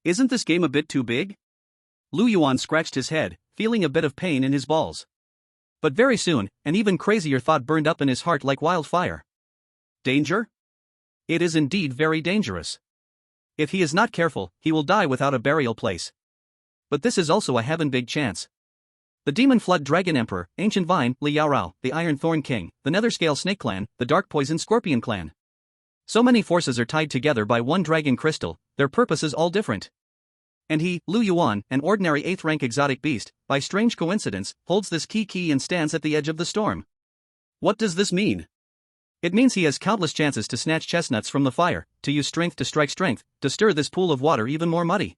Isn't this game a bit too big? Lu Yuan scratched his head, feeling a bit of pain in his balls. But very soon, an even crazier thought burned up in his heart like wildfire. Danger? It is indeed very dangerous. If he is not careful, he will die without a burial place. But this is also a heaven big chance. The Demon Flood Dragon Emperor, Ancient Vine, Li Yaorao, the Iron Thorn King, the Nether Scale Snake Clan, the Dark Poison Scorpion Clan. So many forces are tied together by one dragon crystal, their purposes all different. And he, Lu Yuan, an ordinary 8th rank exotic beast, by strange coincidence, holds this key and stands at the edge of the storm. What does this mean? It means he has countless chances to snatch chestnuts from the fire, to use strength to strike strength, to stir this pool of water even more muddy.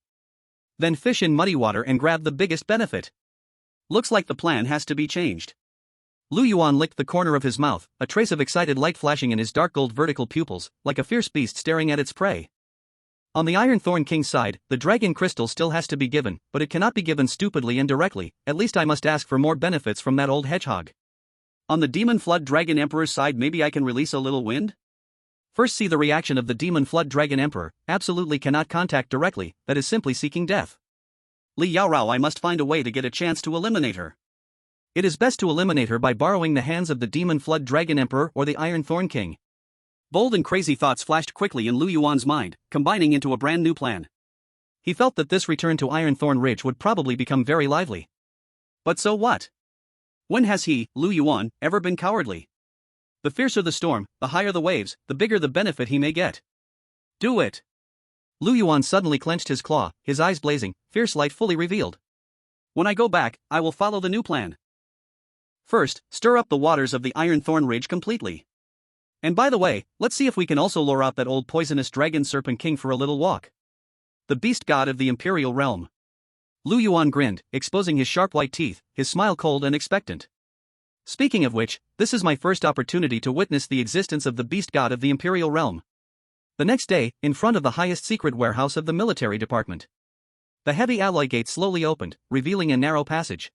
Then fish in muddy water and grab the biggest benefit. Looks like the plan has to be changed. Lu Yuan licked the corner of his mouth, a trace of excited light flashing in his dark gold vertical pupils, like a fierce beast staring at its prey. On the Iron Thorn King's side, the dragon crystal still has to be given, but it cannot be given stupidly and directly. At least I must ask for more benefits from that old hedgehog. On the Demon Flood Dragon Emperor's side, maybe I can release a little wind? First see the reaction of the Demon Flood Dragon Emperor, absolutely cannot contact directly, that is simply seeking death. Li Yaorao, I must find a way to get a chance to eliminate her. It is best to eliminate her by borrowing the hands of the Demon Flood Dragon Emperor or the Iron Thorn King. Bold and crazy thoughts flashed quickly in Lu Yuan's mind, combining into a brand new plan. He felt that this return to Iron Thorn Ridge would probably become very lively. But so what? When has he, Lu Yuan, ever been cowardly? The fiercer the storm, the higher the waves, the bigger the benefit he may get. Do it! Lu Yuan suddenly clenched his claw, his eyes blazing, fierce light fully revealed. When I go back, I will follow the new plan. First, stir up the waters of the Iron Thorn Ridge completely. And by the way, let's see if we can also lure out that old poisonous dragon serpent king for a little walk. the beast god of the Imperial Realm. Lu Yuan grinned, exposing his sharp white teeth, his smile cold and expectant. Speaking of which, this is my first opportunity to witness the existence of the beast god of the Imperial Realm. The next day, in front of the highest secret warehouse of the military department, the heavy alloy gate slowly opened, revealing a narrow passage.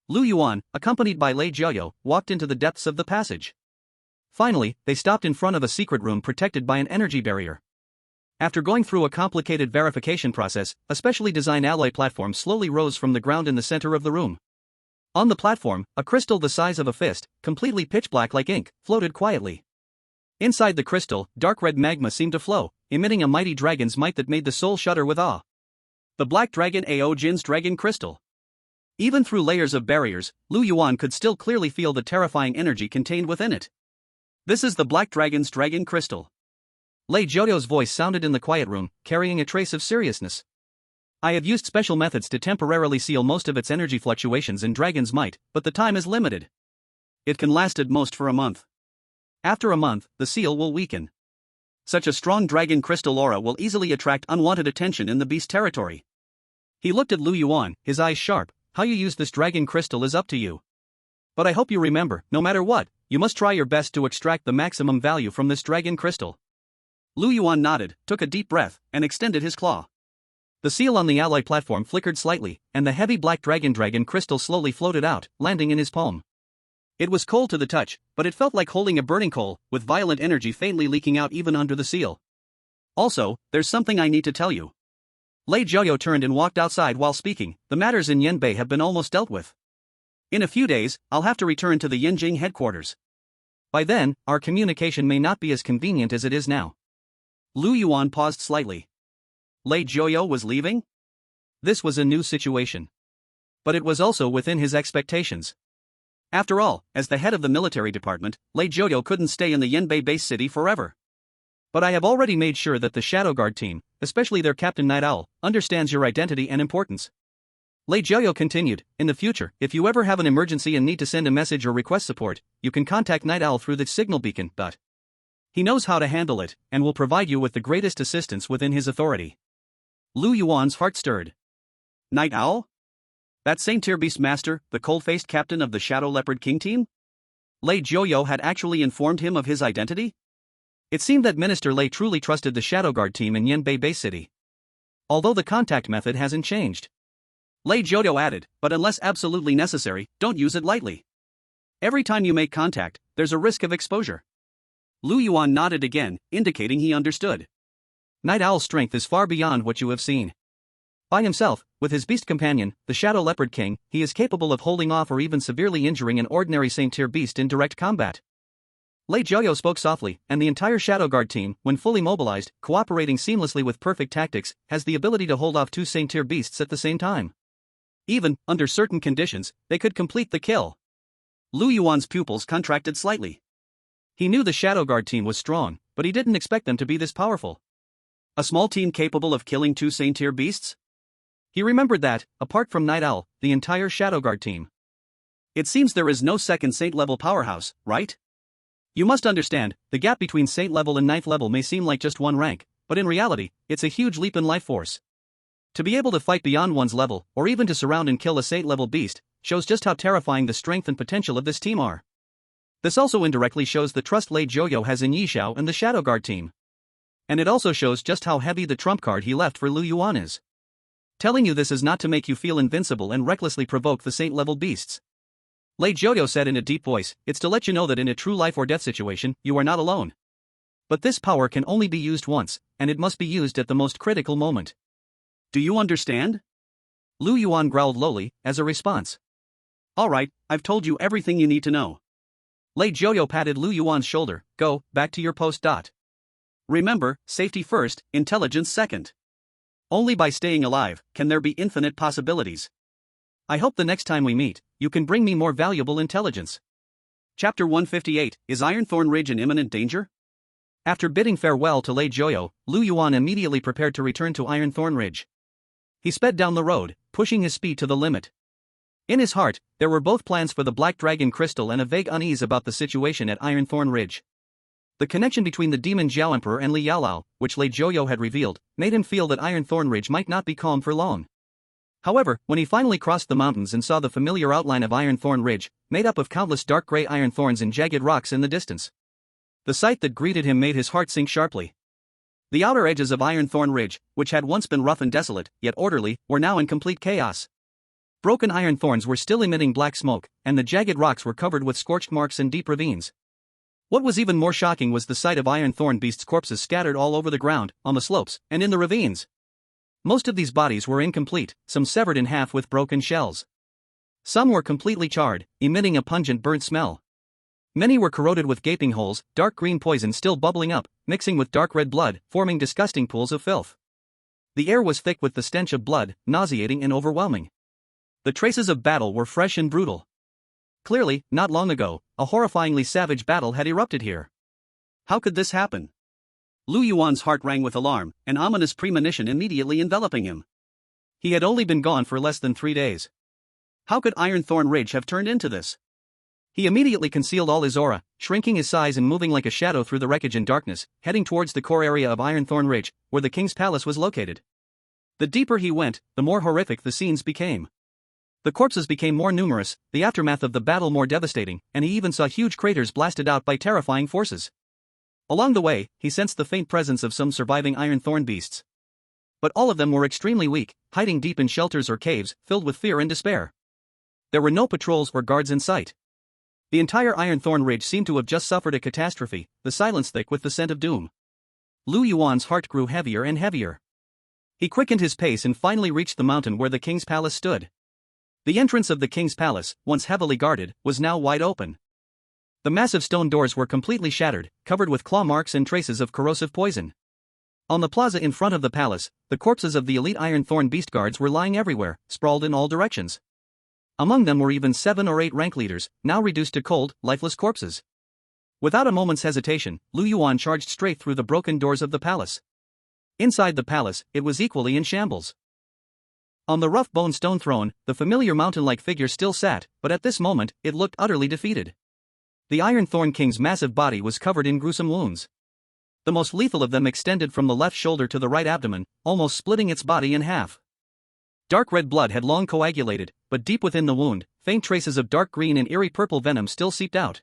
Lu Yuan, accompanied by Lei Jiaoyou, walked into the depths of the passage. Finally, they stopped in front of a secret room protected by an energy barrier. After going through a complicated verification process, a specially designed alloy platform slowly rose from the ground in the center of the room. On the platform, a crystal the size of a fist, completely pitch black like ink, floated quietly. Inside the crystal, dark red magma seemed to flow, emitting a mighty dragon's might that made the soul shudder with awe. The Black Dragon Ao Jin's Dragon Crystal. Even through layers of barriers, Lu Yuan could still clearly feel the terrifying energy contained within it. This is the Black Dragon's Dragon Crystal. Lei Jiaoyou's voice sounded in the quiet room, carrying a trace of seriousness. I have used special methods to temporarily seal most of its energy fluctuations in Dragon's Might, but the time is limited. It can last at most for a month. After a month, the seal will weaken. Such a strong dragon crystal aura will easily attract unwanted attention in the beast territory. He looked at Lu Yuan, his eyes sharp. How you use this dragon crystal is up to you. But I hope you remember, no matter what, you must try your best to extract the maximum value from this dragon crystal. Lu Yuan nodded, took a deep breath, and extended his claw. The seal on the alloy platform flickered slightly, and the heavy black dragon crystal slowly floated out, landing in his palm. It was cold to the touch, but it felt like holding a burning coal, with violent energy faintly leaking out even under the seal. Also, there's something I need to tell you. Lei Jiaoyou turned and walked outside while speaking. The matters in Yanbei have been almost dealt with. In a few days, I'll have to return to the Yanjing headquarters. By then, our communication may not be as convenient as it is now. Lu Yuan paused slightly. Lei Jiaoyou was leaving? This was a new situation. But it was also within his expectations. After all, as the head of the military department, Lei Jiaoyou couldn't stay in the Yanbei base city forever. But I have already made sure that the Shadow Guard team, especially their captain Night Owl, understands your identity and importance. Lei Jiaoyou continued, in the future, if you ever have an emergency and need to send a message or request support, you can contact Night Owl through the signal beacon. He knows how to handle it, and will provide you with the greatest assistance within his authority. Lu Yuan's heart stirred. Night Owl? That Saint-Tier Beast Master, the cold-faced captain of the Shadow Leopard King team? Lei Jiaoyou had actually informed him of his identity? It seemed that Minister Lei truly trusted the Shadow Guard team in Yanbei Base City. Although the contact method hasn't changed. Lei Jiaoyou added, but unless absolutely necessary, don't use it lightly. Every time you make contact, there's a risk of exposure. Lu Yuan nodded again, indicating he understood. Night Owl's strength is far beyond what you have seen. By himself, with his beast companion, the Shadow Leopard King, he is capable of holding off or even severely injuring an ordinary Saint-Tier beast in direct combat. Lei Jiaoyou spoke softly, and the entire Shadow Guard team, when fully mobilized, cooperating seamlessly with perfect tactics, has the ability to hold off two Saint-Tier beasts at the same time. Even, under certain conditions, they could complete the kill. Lu Yuan's pupils contracted slightly. He knew the Shadow Guard team was strong, but he didn't expect them to be this powerful. A small team capable of killing two Saint-Tier beasts? He remembered that, apart from Night Owl, the entire Shadow Guard team. It seems there is no second Saint-level powerhouse, right? You must understand, the gap between Saint level and 9th level may seem like just one rank, but in reality, it's a huge leap in life force. To be able to fight beyond one's level, or even to surround and kill a Saint level beast, shows just how terrifying the strength and potential of this team are. This also indirectly shows the trust Lei Jiaoyou has in Yishao and the Shadow Guard team. And it also shows just how heavy the trump card he left for Lu Yuan is. Telling you this is not to make you feel invincible and recklessly provoke the Saint-level beasts. Lei Jiaoyou said in a deep voice, it's to let you know that in a true life or death situation, you are not alone. But this power can only be used once, and it must be used at the most critical moment. Do you understand? Lu Yuan growled lowly, as a response. Alright, I've told you everything you need to know. Lei Jiaoyou patted Lu Yuan's shoulder, go, back to your post. Remember, safety first, intelligence second. Only by staying alive, can there be infinite possibilities. I hope the next time we meet, you can bring me more valuable intelligence. Chapter 158, Is Ironthorn Ridge in imminent danger? After bidding farewell to Lei Jiaoyou, Lu Yuan immediately prepared to return to Ironthorn Ridge. He sped down the road, pushing his speed to the limit. In his heart, there were both plans for the Black Dragon Crystal and a vague unease about the situation at Ironthorn Ridge. The connection between the demon Zhao Emperor and Li Yaolao, which Lei Zhouyo had revealed, made him feel that Iron Thorn Ridge might not be calm for long. However, when he finally crossed the mountains and saw the familiar outline of Iron Thorn Ridge, made up of countless dark gray iron thorns and jagged rocks in the distance, the sight that greeted him made his heart sink sharply. The outer edges of Iron Thorn Ridge, which had once been rough and desolate, yet orderly, were now in complete chaos. Broken iron thorns were still emitting black smoke, and the jagged rocks were covered with scorched marks and deep ravines. What was even more shocking was the sight of Iron Thorn beasts' corpses scattered all over the ground, on the slopes, and in the ravines. Most of these bodies were incomplete, some severed in half with broken shells. Some were completely charred, emitting a pungent burnt smell. Many were corroded with gaping holes, dark green poison still bubbling up, mixing with dark red blood, forming disgusting pools of filth. The air was thick with the stench of blood, nauseating and overwhelming. The traces of battle were fresh and brutal. Clearly, not long ago, a horrifyingly savage battle had erupted here. How could this happen? Lu Yuan's heart rang with alarm, an ominous premonition immediately enveloping him. He had only been gone for less than 3 days. How could Iron Thorn Ridge have turned into this? He immediately concealed all his aura, shrinking his size and moving like a shadow through the wreckage and darkness, heading towards the core area of Iron Thorn Ridge, where the king's palace was located. The deeper he went, the more horrific the scenes became. The corpses became more numerous, the aftermath of the battle more devastating, and he even saw huge craters blasted out by terrifying forces. Along the way, he sensed the faint presence of some surviving Iron Thorn beasts. But all of them were extremely weak, hiding deep in shelters or caves, filled with fear and despair. There were no patrols or guards in sight. The entire Iron Thorn Ridge seemed to have just suffered a catastrophe, the silence thick with the scent of doom. Lu Yuan's heart grew heavier and heavier. He quickened his pace and finally reached the mountain where the king's palace stood. The entrance of the king's palace, once heavily guarded, was now wide open. The massive stone doors were completely shattered, covered with claw marks and traces of corrosive poison. On the plaza in front of the palace, the corpses of the elite Iron Thorn beast guards were lying everywhere, sprawled in all directions. Among them were even 7 or 8 rank leaders, now reduced to cold, lifeless corpses. Without a moment's hesitation, Lu Yuan charged straight through the broken doors of the palace. Inside the palace, it was equally in shambles. On the rough bone stone throne, the familiar mountain-like figure still sat, but at this moment, it looked utterly defeated. The Iron Thorn King's massive body was covered in gruesome wounds. The most lethal of them extended from the left shoulder to the right abdomen, almost splitting its body in half. Dark red blood had long coagulated, but deep within the wound, faint traces of dark green and eerie purple venom still seeped out.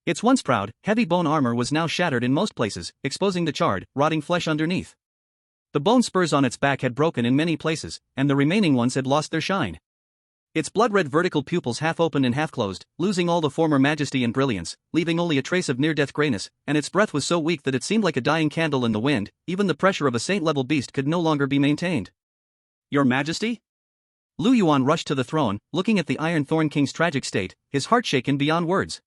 Its once proud, heavy bone armor was now shattered in most places, exposing the charred, rotting flesh underneath. The bone spurs on its back had broken in many places, and the remaining ones had lost their shine. Its blood-red vertical pupils half open and half closed, losing all the former majesty and brilliance, leaving only a trace of near-death grayness, and its breath was so weak that it seemed like a dying candle in the wind. Even the pressure of a saint-level beast could no longer be maintained. "Your Majesty?" Lu Yuan rushed to the throne, looking at the Iron Thorn King's tragic state, his heart shaken beyond words.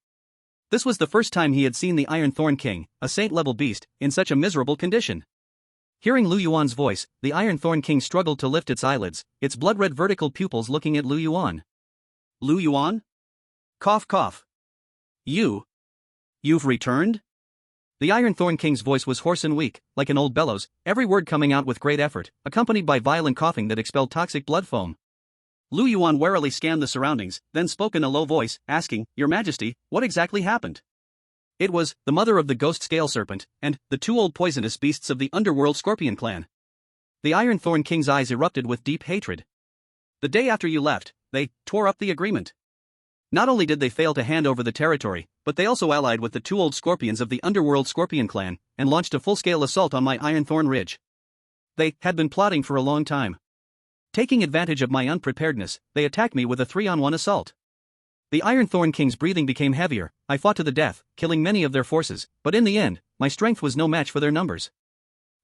This was the first time he had seen the Iron Thorn King, a saint-level beast, in such a miserable condition. Hearing Lu Yuan's voice, the Iron Thorn King struggled to lift its eyelids, its blood-red vertical pupils looking at Lu Yuan. "Lu Yuan? Cough cough. You've returned?" The Iron Thorn King's voice was hoarse and weak, like an old bellows, every word coming out with great effort, accompanied by violent coughing that expelled toxic blood foam. Lu Yuan warily scanned the surroundings, then spoke in a low voice, asking, "Your Majesty, what exactly happened?" It was the mother of the ghost scale serpent, and the 2 old poisonous beasts of the underworld scorpion clan. The Iron Thorn King's eyes erupted with deep hatred. "The day after you left, they tore up the agreement. Not only did they fail to hand over the territory, but they also allied with the 2 old scorpions of the underworld scorpion clan, and launched a full-scale assault on my Iron Thorn Ridge. They had been plotting for a long time. Taking advantage of my unpreparedness, they attacked me with a 3-on-1 assault. The Iron Thorn King's breathing became heavier. I fought to the death, killing many of their forces, but in the end, my strength was no match for their numbers.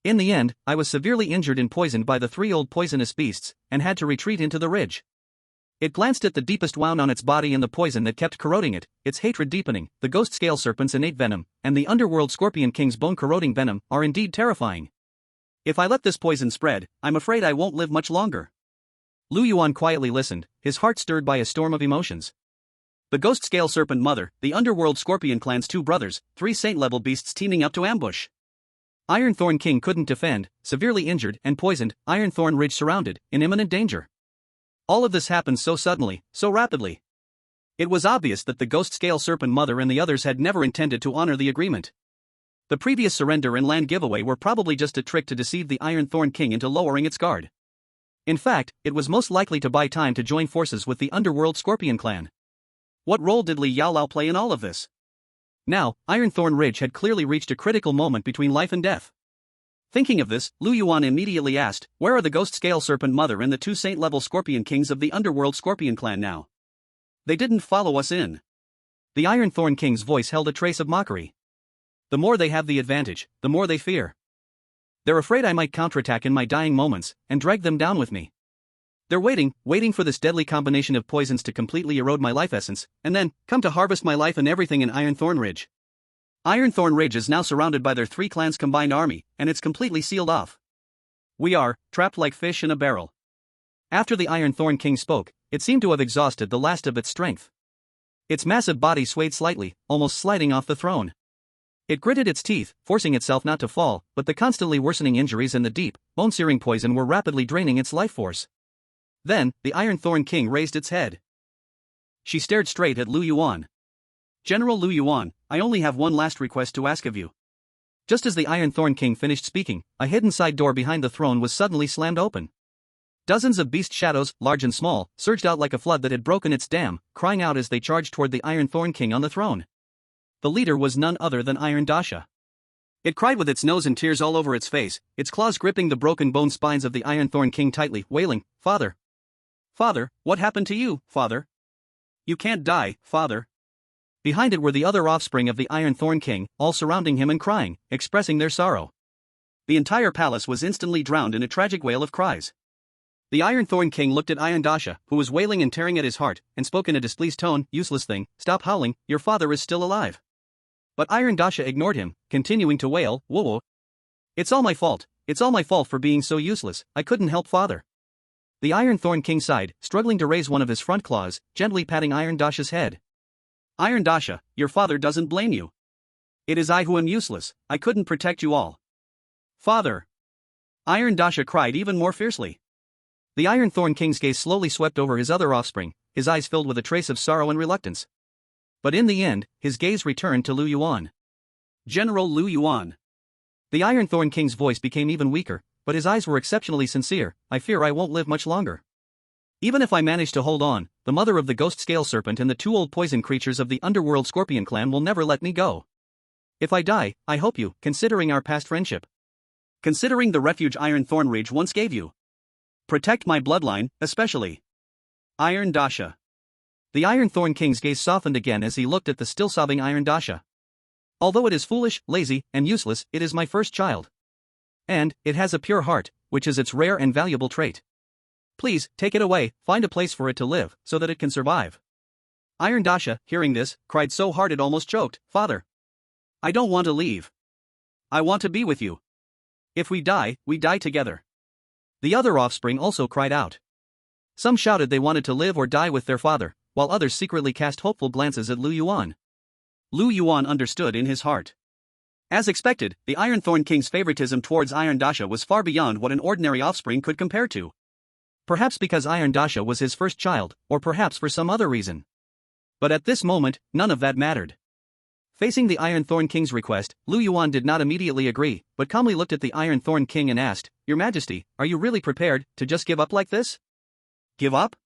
In the end, I was severely injured and poisoned by the 3 old poisonous beasts, and had to retreat into the ridge." It glanced at the deepest wound on its body and the poison that kept corroding it, its hatred deepening. The ghost scale serpent's innate venom, and the underworld scorpion king's bone-corroding venom, are indeed terrifying. If I let this poison spread, I'm afraid I won't live much longer. Lu Yuan quietly listened, his heart stirred by a storm of emotions. The ghost scale serpent mother, the underworld scorpion clan's 2 brothers, 3 saint-level beasts teaming up to ambush. Iron Thorn King couldn't defend, severely injured and poisoned, Iron Thorn Ridge surrounded, in imminent danger. All of this happened so suddenly, so rapidly. It was obvious that the ghost scale serpent mother and the others had never intended to honor the agreement. The previous surrender and land giveaway were probably just a trick to deceive the Iron Thorn King into lowering its guard. In fact, it was most likely to buy time to join forces with the underworld Scorpion clan. What role did Li Yaolao play in all of this? Now, Ironthorn Ridge had clearly reached a critical moment between life and death. Thinking of this, Lu Yuan immediately asked, "Where are the Ghost Scale Serpent Mother and the 2 Saint-level Scorpion Kings of the Underworld Scorpion clan now? They didn't follow us in." The Ironthorn King's voice held a trace of mockery. "The more they have the advantage, the more they fear. They're afraid I might counterattack in my dying moments, and drag them down with me. They're waiting for this deadly combination of poisons to completely erode my life essence, and then come to harvest my life and everything in Ironthorn Ridge. Ironthorn Ridge is now surrounded by their 3 clans' combined army, and it's completely sealed off. We are trapped like fish in a barrel." After the Ironthorn King spoke, it seemed to have exhausted the last of its strength. Its massive body swayed slightly, almost sliding off the throne. It gritted its teeth, forcing itself not to fall, but the constantly worsening injuries and the deep, bone-searing poison were rapidly draining its life force. Then, the Ironthorn King raised its head. She stared straight at Lu Yuan. "General Lu Yuan, I only have one last request to ask of you." Just as the Ironthorn King finished speaking, a hidden side door behind the throne was suddenly slammed open. Dozens of beast shadows, large and small, surged out like a flood that had broken its dam, crying out as they charged toward the Ironthorn King on the throne. The leader was none other than Iron Dasha. It cried with its nose and tears all over its face, its claws gripping the broken bone spines of the Ironthorn King tightly, wailing, "Father! Father, what happened to you, Father? You can't die, Father." Behind it were the other offspring of the Ironthorn King, all surrounding him and crying, expressing their sorrow. The entire palace was instantly drowned in a tragic wail of cries. The Ironthorn King looked at Iron Dasha, who was wailing and tearing at his heart, and spoke in a displeased tone, "Useless thing, stop howling, your father is still alive." But Iron Dasha ignored him, continuing to wail, "Whoa. It's all my fault for being so useless, I couldn't help father." The Ironthorn King sighed, struggling to raise one of his front claws, gently patting Iron Dasha's head. "Iron Dasha, your father doesn't blame you. It is I who am useless, I couldn't protect you all." "Father!" Iron Dasha cried even more fiercely. The Ironthorn King's gaze slowly swept over his other offspring, his eyes filled with a trace of sorrow and reluctance. But in the end, his gaze returned to Lu Yuan. "General Lu Yuan." The Ironthorn King's voice became even weaker, but his eyes were exceptionally sincere. "I fear I won't live much longer. Even if I manage to hold on, the mother of the Ghost Scale Serpent and the 2 old poison creatures of the Underworld Scorpion clan will never let me go. If I die, I hope you, considering our past friendship, considering the refuge Ironthorn Ridge once gave you, protect my bloodline, especially Iron Dasha." The Ironthorn King's gaze softened again as he looked at the still sobbing Iron Dasha. "Although it is foolish, lazy, and useless, it is my first child. And it has a pure heart, which is its rare and valuable trait. Please, take it away, find a place for it to live, so that it can survive." Iron Dasha, hearing this, cried so hard it almost choked, "Father! I don't want to leave. I want to be with you. If we die together." The other offspring also cried out. Some shouted they wanted to live or die with their father, while others secretly cast hopeful glances at Lu Yuan. Lu Yuan understood in his heart. As expected, the Ironthorn King's favoritism towards Iron Dasha was far beyond what an ordinary offspring could compare to. Perhaps because Iron Dasha was his first child, or perhaps for some other reason. But at this moment, none of that mattered. Facing the Ironthorn King's request, Lu Yuan did not immediately agree, but calmly looked at the Ironthorn King and asked, "Your Majesty, are you really prepared to just give up like this?" "Give up?"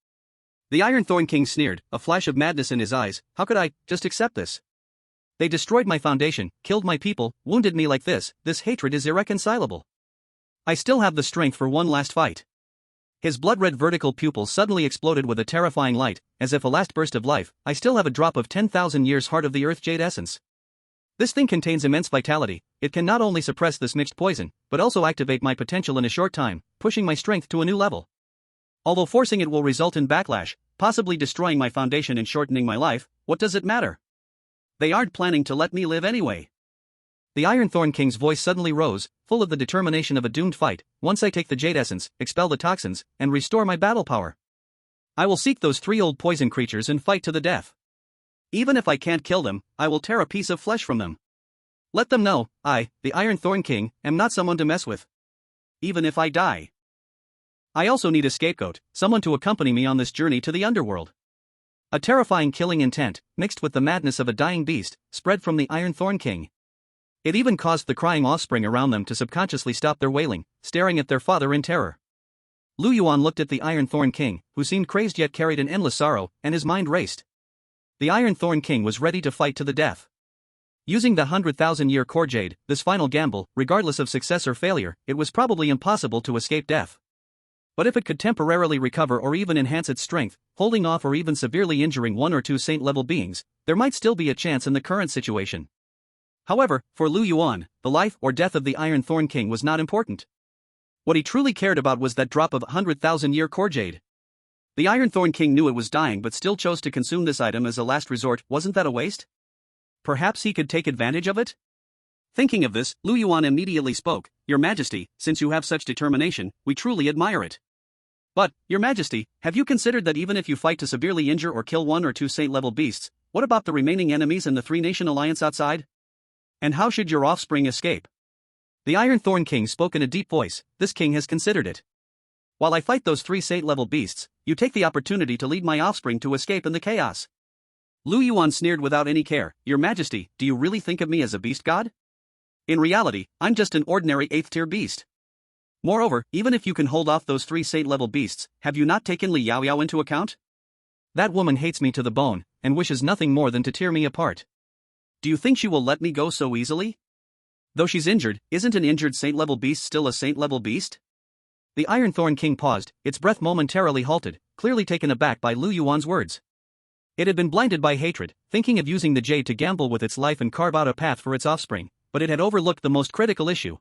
The Ironthorn King sneered, a flash of madness in his eyes. "How could I just accept this? They destroyed my foundation, killed my people, wounded me like this hatred is irreconcilable. I still have the strength for one last fight." His blood-red vertical pupils suddenly exploded with a terrifying light, as if a last burst of life. "I still have a drop of 10,000 years heart of the earth jade essence. This thing contains immense vitality. It can not only suppress this mixed poison, but also activate my potential in a short time, pushing my strength to a new level. Although forcing it will result in backlash, possibly destroying my foundation and shortening my life, what does it matter? They aren't planning to let me live anyway." The Ironthorn King's voice suddenly rose, full of the determination of a doomed fight. "Once I take the jade essence, expel the toxins, and restore my battle power, I will seek those 3 old poison creatures and fight to the death. Even if I can't kill them, I will tear a piece of flesh from them. Let them know, I, the Ironthorn King, am not someone to mess with. Even if I die. I also need a scapegoat, someone to accompany me on this journey to the underworld." A terrifying killing intent, mixed with the madness of a dying beast, spread from the Ironthorn King. It even caused the crying offspring around them to subconsciously stop their wailing, staring at their father in terror. Lu Yuan looked at the Iron Thorn King, who seemed crazed yet carried an endless sorrow, and his mind raced. The Iron Thorn King was ready to fight to the death. Using the 100,000-year core jade, this final gamble, regardless of success or failure, it was probably impossible to escape death. But if it could temporarily recover or even enhance its strength, holding off or even severely injuring one or two saint-level beings, there might still be a chance in the current situation. However, for Lu Yuan, the life or death of the Iron Thorn King was not important. What he truly cared about was that drop of 100,000-year core jade. The Iron Thorn King knew it was dying but still chose to consume this item as a last resort. Wasn't that a waste? Perhaps he could take advantage of it? Thinking of this, Lu Yuan immediately spoke, "Your Majesty, since you have such determination, we truly admire it. But, Your Majesty, have you considered that even if you fight to severely injure or kill one or two saint-level beasts, what about the remaining enemies and the three-nation alliance outside? And how should your offspring escape?" The Iron Thorn King spoke in a deep voice. This king has considered it. "While I fight those three saint-level beasts, you take the opportunity to lead my offspring to escape in the chaos." Lu Yuan sneered without any care, "Your Majesty, do you really think of me as a beast god? In reality, I'm just an ordinary 8th-tier beast. Moreover, even if you can hold off those three saint-level beasts, have you not taken Li Yaoyao into account? That woman hates me to the bone, and wishes nothing more than to tear me apart. Do you think she will let me go so easily? Though she's injured, isn't an injured saint-level beast still a saint-level beast?" The Iron Thorn King paused, its breath momentarily halted, clearly taken aback by Lu Yuan's words. It had been blinded by hatred, thinking of using the jade to gamble with its life and carve out a path for its offspring, but it had overlooked the most critical issue.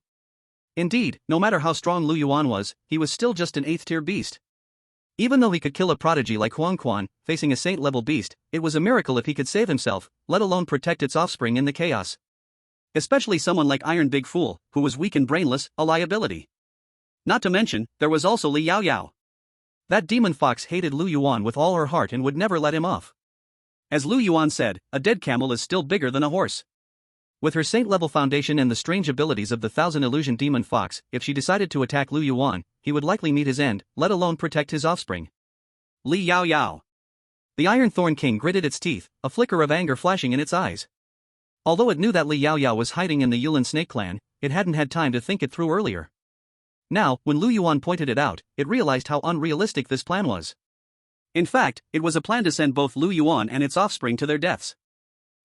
Indeed, no matter how strong Lu Yuan was, he was still just an 8th-tier beast. Even though he could kill a prodigy like Huang Quan, facing a saint-level beast, it was a miracle if he could save himself, let alone protect its offspring in the chaos. Especially someone like Iron Big Fool, who was weak and brainless, a liability. Not to mention, there was also Li Yaoyao. That demon fox hated Lu Yuan with all her heart and would never let him off. As Lu Yuan said, a dead camel is still bigger than a horse. With her saint-level foundation and the strange abilities of the Thousand Illusion Demon Fox, if she decided to attack Lu Yuan, he would likely meet his end, let alone protect his offspring. Li Yaoyao. The Iron Thorn King gritted its teeth, a flicker of anger flashing in its eyes. Although it knew that Li Yaoyao was hiding in the Yulin Snake Clan, it hadn't had time to think it through earlier. Now, when Lu Yuan pointed it out, it realized how unrealistic this plan was. In fact, it was a plan to send both Lu Yuan and its offspring to their deaths.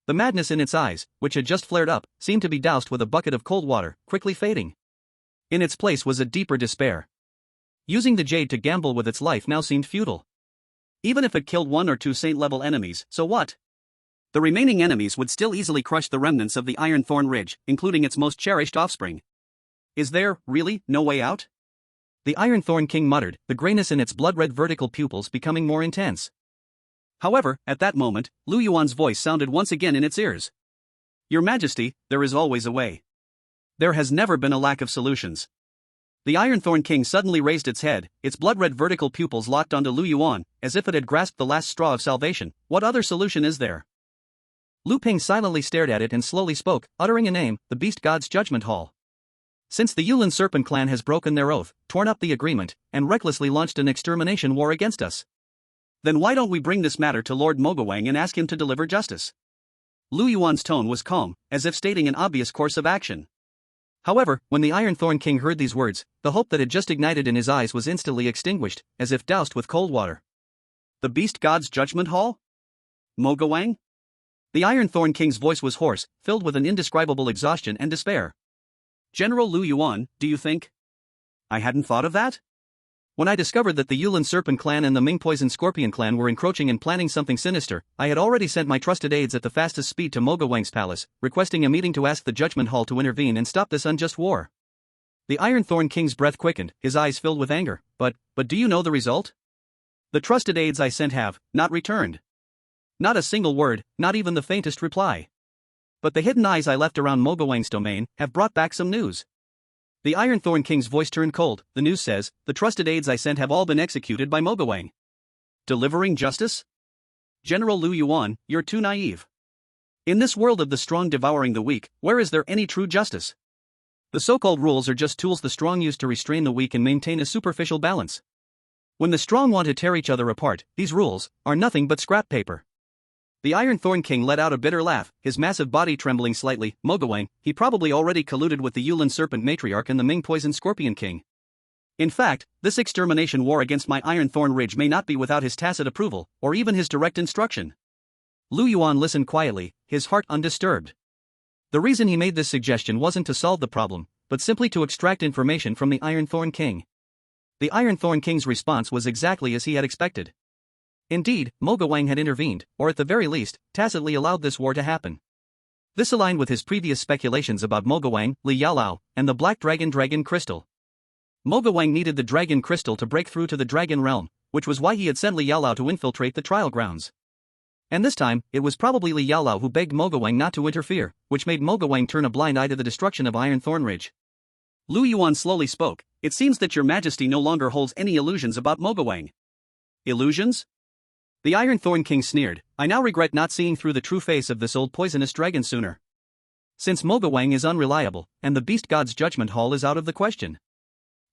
The madness in its eyes, which had just flared up, seemed to be doused with a bucket of cold water, quickly fading. In its place was a deeper despair. Using the jade to gamble with its life now seemed futile. Even if it killed one or two saint-level enemies, so what? The remaining enemies would still easily crush the remnants of the Iron Thorn Ridge, including its most cherished offspring. Is there, really, no way out? The Iron Thorn King muttered, the grayness in its blood-red vertical pupils becoming more intense. However, at that moment, Lu Yuan's voice sounded once again in its ears. "Your Majesty, there is always a way. There has never been a lack of solutions." The Iron Thorn King suddenly raised its head, its blood-red vertical pupils locked onto Lu Yuan, as if it had grasped the last straw of salvation. "What other solution is there?" Lu Ping silently stared at it and slowly spoke, uttering a name, the Beast God's Judgment Hall. Since the Yulin Serpent Clan has broken their oath, torn up the agreement, and recklessly launched an extermination war against us. Then why don't we bring this matter to Lord Mogawang and ask him to deliver justice? Lu Yuan's tone was calm, as if stating an obvious course of action. However, when the Iron Thorn King heard these words, the hope that had just ignited in his eyes was instantly extinguished, as if doused with cold water. The Beast God's Judgment Hall? Mogawang? The Iron Thorn King's voice was hoarse, filled with an indescribable exhaustion and despair. "General Lu Yuan, do you think? I hadn't thought of that? When I discovered that the Yulin Serpent Clan and the Ming Poison Scorpion Clan were encroaching and planning something sinister, I had already sent my trusted aides at the fastest speed to Mogawang's palace, requesting a meeting to ask the Judgment Hall to intervene and stop this unjust war." The Iron Thorn King's breath quickened, his eyes filled with anger. But do you know the result? The trusted aides I sent have not returned. Not a single word, not even the faintest reply. But the hidden eyes I left around Mogawang's domain have brought back some news. The Iron Thorn King's voice turned cold. The news says, the trusted aides I sent have all been executed by Mogawang. Delivering justice? General Lu Yuan, you're too naive. In this world of the strong devouring the weak, where is there any true justice? The so-called rules are just tools the strong use to restrain the weak and maintain a superficial balance. When the strong want to tear each other apart, these rules are nothing but scrap paper. The Iron Thorn King let out a bitter laugh, his massive body trembling slightly. Mogawang, he probably already colluded with the Yulin Serpent Matriarch and the Ming Poison Scorpion King. In fact, this extermination war against my Iron Thorn Ridge may not be without his tacit approval, or even his direct instruction. Lu Yuan listened quietly, his heart undisturbed. The reason he made this suggestion wasn't to solve the problem, but simply to extract information from the Iron Thorn King. The Iron Thorn King's response was exactly as he had expected. Indeed, Mogawang had intervened, or at the very least, tacitly allowed this war to happen. This aligned with his previous speculations about Mogawang, Li Yaolao, and the Black Dragon Crystal. Mogawang needed the Dragon Crystal to break through to the Dragon Realm, which was why he had sent Li Yaolao to infiltrate the trial grounds. And this time, it was probably Li Yaolao who begged Mogawang not to interfere, which made Mogawang turn a blind eye to the destruction of Iron Thorn Ridge. Lu Yuan slowly spoke, "It seems that your majesty no longer holds any illusions about Mogawang." Illusions? The Iron Thorn King sneered, "I now regret not seeing through the true face of this old poisonous dragon sooner. Since Mogawang is unreliable, and the Beast God's Judgment Hall is out of the question."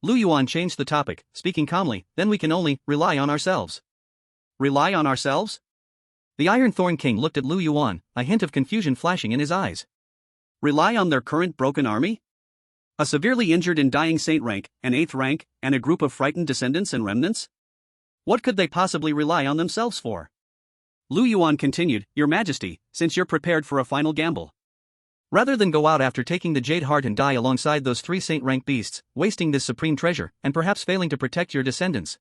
Lu Yuan changed the topic, speaking calmly, "Then we can only rely on ourselves." Rely on ourselves? The Iron Thorn King looked at Lu Yuan, a hint of confusion flashing in his eyes. Rely on their current broken army? A severely injured and dying saint rank, an 8th rank, and a group of frightened descendants and remnants? What could they possibly rely on themselves for? Lu Yuan continued, "Your Majesty, since you're prepared for a final gamble. Rather than go out after taking the Jade Heart and die alongside those 3 saint rank beasts, wasting this supreme treasure, and perhaps failing to protect your descendants,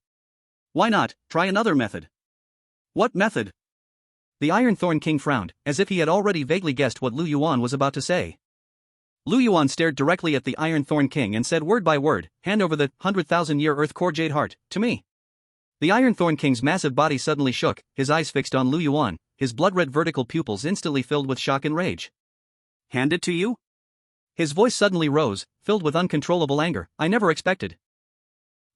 why not try another method?" What method? The Iron Thorn King frowned, as if he had already vaguely guessed what Lu Yuan was about to say. Lu Yuan stared directly at the Iron Thorn King and said word by word, "Hand over the 100,000-year Earth Core Jade Heart to me." The Iron Thorn King's massive body suddenly shook, his eyes fixed on Lu Yuan, his blood-red vertical pupils instantly filled with shock and rage. "Hand it to you?" His voice suddenly rose, filled with uncontrollable anger. "I never expected.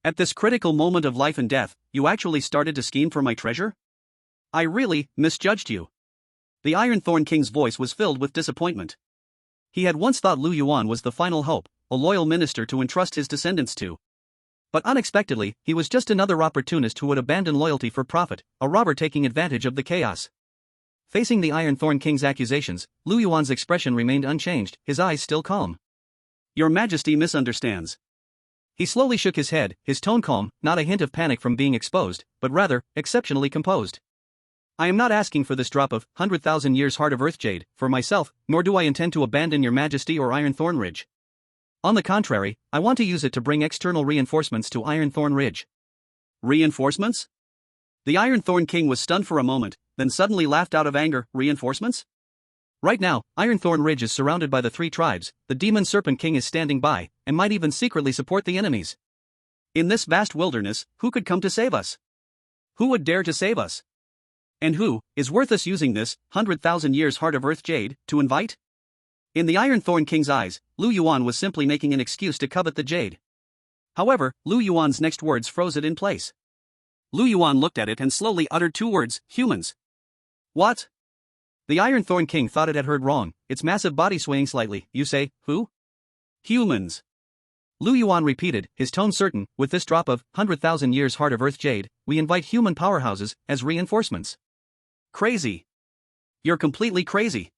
At this critical moment of life and death, you actually started to scheme for my treasure? I really misjudged you." The Iron Thorn King's voice was filled with disappointment. He had once thought Lu Yuan was the final hope, a loyal minister to entrust his descendants to. But unexpectedly, he was just another opportunist who would abandon loyalty for profit, a robber taking advantage of the chaos. Facing the Iron Thorn King's accusations, Lu Yuan's expression remained unchanged, his eyes still calm. "Your Majesty misunderstands." He slowly shook his head, his tone calm, not a hint of panic from being exposed, but rather, exceptionally composed. "I am not asking for this drop of 100,000 years Heart of Earth Jade for myself, nor do I intend to abandon your Majesty or Iron Thorn Ridge. On the contrary, I want to use it to bring external reinforcements to Iron Thorn Ridge." Reinforcements? The Iron Thorn King was stunned for a moment, then suddenly laughed out of anger. Reinforcements? Right now, Iron Thorn Ridge is surrounded by the 3 tribes, the Demon Serpent King is standing by, and might even secretly support the enemies. In this vast wilderness, who could come to save us? Who would dare to save us? And who is worth us using this 100,000 years Heart of Earth Jade to invite? In the Iron Thorn King's eyes, Lu Yuan was simply making an excuse to covet the jade. However, Lu Yuan's next words froze it in place. Lu Yuan looked at it and slowly uttered 2 words, "Humans." What? The Iron Thorn King thought it had heard wrong, its massive body swaying slightly. "You say, who?" "Humans." Lu Yuan repeated, his tone certain, "With this drop of 100,000 years Heart of Earth Jade, we invite human powerhouses as reinforcements." Crazy. You're completely crazy.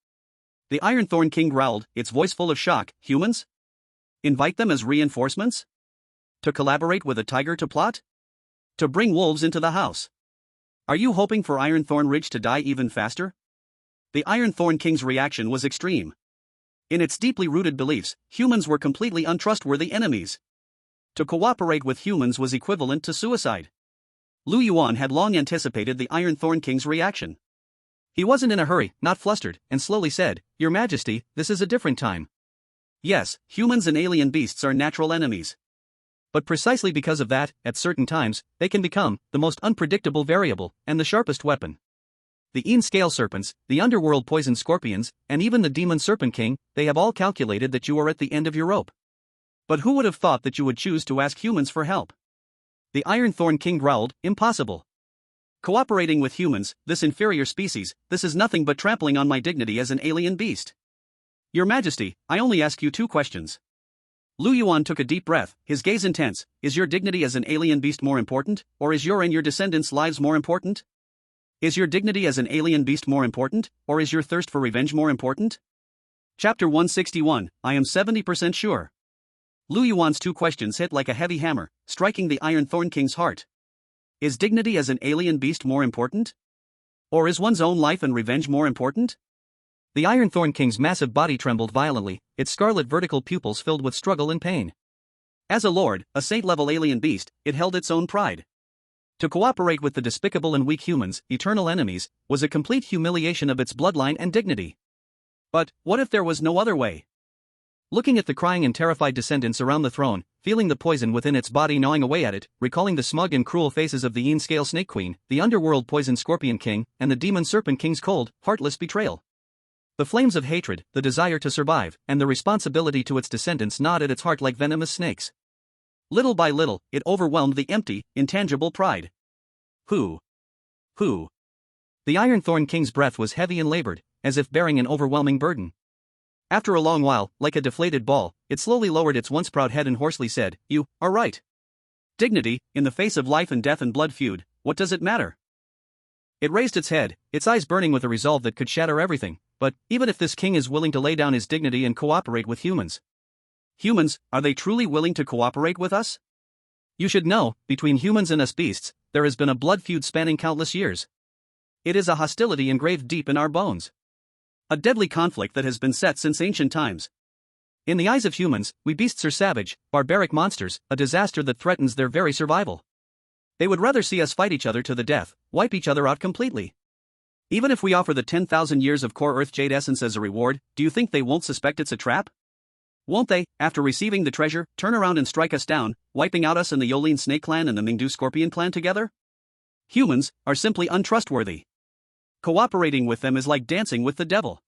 The Iron Thorn King growled, its voice full of shock. "Humans? Invite them as reinforcements? To collaborate with a tiger to plot? To bring wolves into the house? Are you hoping for Iron Thorn Ridge to die even faster?" The Iron Thorn King's reaction was extreme. In its deeply rooted beliefs, humans were completely untrustworthy enemies. To cooperate with humans was equivalent to suicide. Lu Yuan had long anticipated the Iron Thorn King's reaction. He wasn't in a hurry, not flustered, and slowly said, "Your Majesty, this is a different time. Yes, humans and alien beasts are natural enemies. But precisely because of that, at certain times, they can become the most unpredictable variable, and the sharpest weapon. The Een Scale Serpents, the Underworld Poison Scorpions, and even the Demon Serpent King, they have all calculated that you are at the end of your rope. But who would have thought that you would choose to ask humans for help?" The Iron Thorn King growled, "Impossible. Cooperating with humans, this inferior species, this is nothing but trampling on my dignity as an alien beast. Your Majesty, I only ask you 2 questions." Lu Yuan took a deep breath, his gaze intense. "Is your dignity as an alien beast more important, or is your and your descendants' lives more important?" Is your dignity as an alien beast more important, or is your thirst for revenge more important? Chapter 161, I am 70% sure. Lu Yuan's two questions hit like a heavy hammer, striking the Iron Thorn King's heart. Is dignity as an alien beast more important? Or is one's own life and revenge more important? The Iron Thorn King's massive body trembled violently, its scarlet vertical pupils filled with struggle and pain. As a lord, a saint-level alien beast, it held its own pride. To cooperate with the despicable and weak humans, eternal enemies, was a complete humiliation of its bloodline and dignity. But what if there was no other way? Looking at the crying and terrified descendants around the throne, feeling the poison within its body gnawing away at it, recalling the smug and cruel faces of the Scale Snake Queen, the underworld poison Scorpion King, and the Demon Serpent King's cold, heartless betrayal. The flames of hatred, the desire to survive, and the responsibility to its descendants gnawed at its heart like venomous snakes. Little by little, it overwhelmed the empty, intangible pride. Who? The Iron Thorn King's breath was heavy and labored, as if bearing an overwhelming burden. After a long while, like a deflated ball, it slowly lowered its once proud head and hoarsely said, "You are right. Dignity, in the face of life and death and blood feud, what does it matter?" It raised its head, its eyes burning with a resolve that could shatter everything. But even if this king is willing to lay down his dignity and cooperate with humans, are they truly willing to cooperate with us? You should know, between humans and us beasts, there has been a blood feud spanning countless years. It is a hostility engraved deep in our bones. A deadly conflict that has been set since ancient times. In the eyes of humans, we beasts are savage, barbaric monsters, a disaster that threatens their very survival. They would rather see us fight each other to the death, wipe each other out completely. Even if we offer the 10,000 years of core Earth Jade essence as a reward, do you think they won't suspect it's a trap? Won't they, after receiving the treasure, turn around and strike us down, wiping out us and the Yolene Snake Clan and the Mingdu Scorpion Clan together? Humans are simply untrustworthy. Cooperating with them is like dancing with the devil.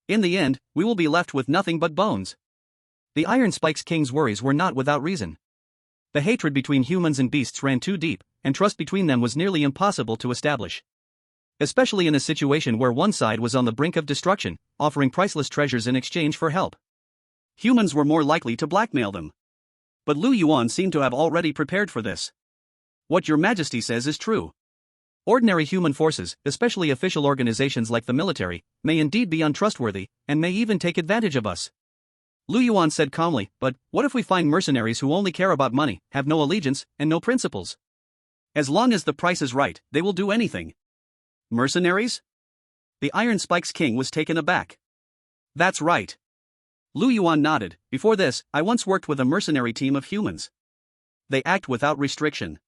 In the end, we will be left with nothing but bones. The Iron Spikes King's worries were not without reason. The hatred between humans and beasts ran too deep, and trust between them was nearly impossible to establish. Especially in a situation where one side was on the brink of destruction, offering priceless treasures in exchange for help. Humans were more likely to blackmail them. But Lu Yuan seemed to have already prepared for this. What your majesty says is true. Ordinary human forces, especially official organizations like the military, may indeed be untrustworthy, and may even take advantage of us. Lu Yuan said calmly, but what if we find mercenaries who only care about money, have no allegiance, and no principles? As long as the price is right, they will do anything. Mercenaries? The Iron Spikes King was taken aback. That's right. Lu Yuan nodded. Before this, I once worked with a mercenary team of humans. They act without restriction.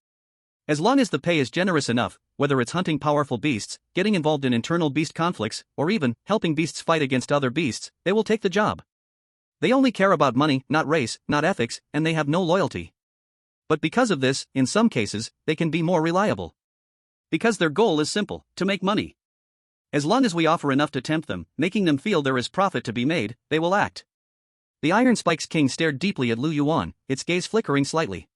As long as the pay is generous enough, whether it's hunting powerful beasts, getting involved in internal beast conflicts, or even helping beasts fight against other beasts, they will take the job. They only care about money, not race, not ethics, and they have no loyalty. But because of this, in some cases, they can be more reliable. Because their goal is simple, to make money. As long as we offer enough to tempt them, making them feel there is profit to be made, they will act. The Iron Spikes King stared deeply at Lu Yuan, its gaze flickering slightly.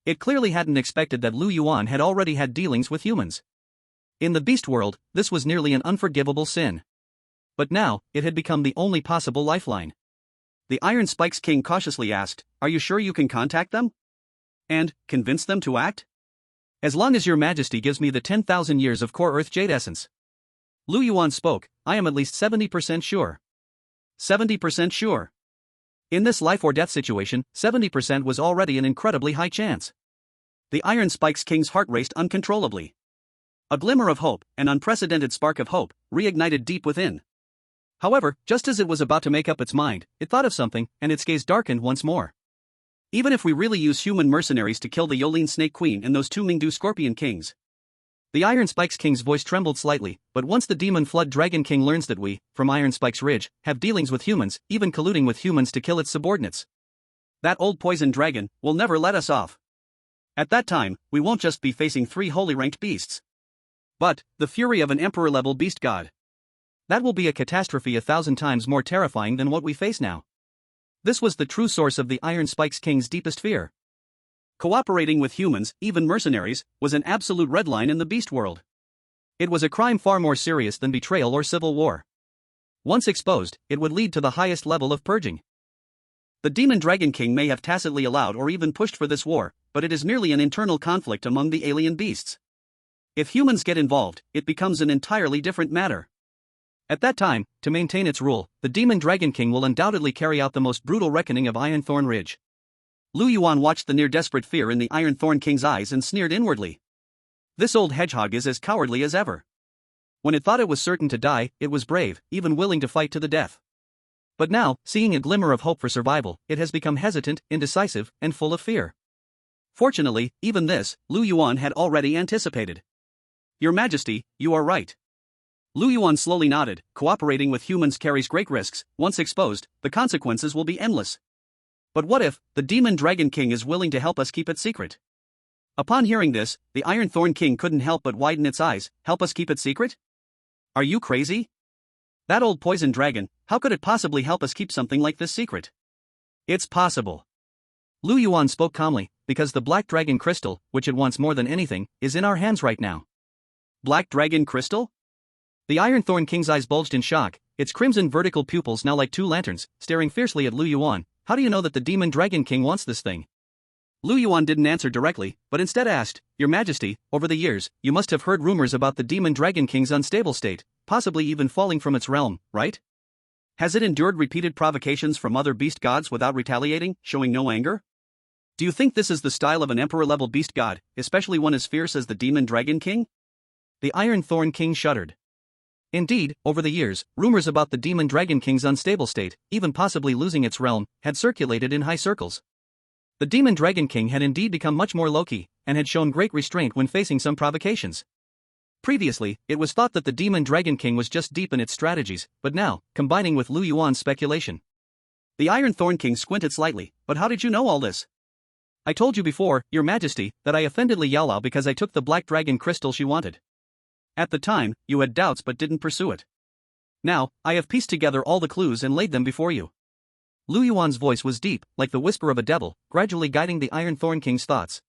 It clearly hadn't expected that Lu Yuan had already had dealings with humans. In the beast world, this was nearly an unforgivable sin. But now, it had become the only possible lifeline. The Iron Spikes King cautiously asked, "Are you sure you can contact them? And convince them to act? As long as your majesty gives me the 10,000 years of core Earth Jade essence." Lu Yuan spoke, "I am at least 70% sure." 70% sure. In this life or death situation, 70% was already an incredibly high chance. The Iron Spikes King's heart raced uncontrollably. A glimmer of hope, an unprecedented spark of hope, reignited deep within. However, just as it was about to make up its mind, it thought of something, and its gaze darkened once more. Even if we really use human mercenaries to kill the Yolene Snake Queen and those two Mingdu Scorpion Kings. The Iron Spikes King's voice trembled slightly, but once the Demon Flood Dragon King learns that we, from Iron Spikes Ridge, have dealings with humans, even colluding with humans to kill its subordinates. That old poison dragon will never let us off. At that time, we won't just be facing 3 holy ranked beasts, but the fury of an emperor-level beast god. That will be a catastrophe 1,000 times more terrifying than what we face now. This was the true source of the Iron Spikes King's deepest fear. Cooperating with humans, even mercenaries, was an absolute red line in the beast world. It was a crime far more serious than betrayal or civil war. Once exposed, it would lead to the highest level of purging. The Demon Dragon King may have tacitly allowed or even pushed for this war, but it is merely an internal conflict among the alien beasts. If humans get involved, it becomes an entirely different matter. At that time, to maintain its rule, the Demon Dragon King will undoubtedly carry out the most brutal reckoning of Ironthorn Ridge. Lu Yuan watched the near-desperate fear in the Ironthorn King's eyes and sneered inwardly. This old hedgehog is as cowardly as ever. When it thought it was certain to die, it was brave, even willing to fight to the death. But now, seeing a glimmer of hope for survival, it has become hesitant, indecisive, and full of fear. Fortunately, even this, Lu Yuan had already anticipated. Your Majesty, you are right. Lu Yuan slowly nodded. Cooperating with humans carries great risks. Once exposed, the consequences will be endless. But what if the Demon Dragon King is willing to help us keep it secret? Upon hearing this, the Ironthorn King couldn't help but widen its eyes. Help us keep it secret? Are you crazy? That old poison dragon, how could it possibly help us keep something like this secret? It's possible. Lu Yuan spoke calmly, because the Black Dragon Crystal, which it wants more than anything, is in our hands right now. Black Dragon Crystal? The Ironthorn King's eyes bulged in shock, its crimson vertical pupils now like two lanterns, staring fiercely at Lu Yuan. How do you know that the Demon Dragon King wants this thing? Lu Yuan didn't answer directly, but instead asked, Your Majesty, over the years, you must have heard rumors about the Demon Dragon King's unstable state, possibly even falling from its realm, right? Has it endured repeated provocations from other beast gods without retaliating, showing no anger? Do you think this is the style of an emperor-level beast god, especially one as fierce as the Demon Dragon King? The Ironthorn King shuddered. Indeed, over the years, rumors about the Demon Dragon King's unstable state, even possibly losing its realm, had circulated in high circles. The Demon Dragon King had indeed become much more low-key, and had shown great restraint when facing some provocations. Previously, it was thought that the Demon Dragon King was just deep in its strategies, but now, combining with Lu Yuan's speculation. The Ironthorn King squinted slightly. But how did you know all this? I told you before, Your Majesty, that I offended Li Yaolao because I took the Black Dragon Crystal she wanted. At the time, you had doubts but didn't pursue it. Now, I have pieced together all the clues and laid them before you. Lu Yuan's voice was deep, like the whisper of a devil, gradually guiding the Ironthorn King's thoughts.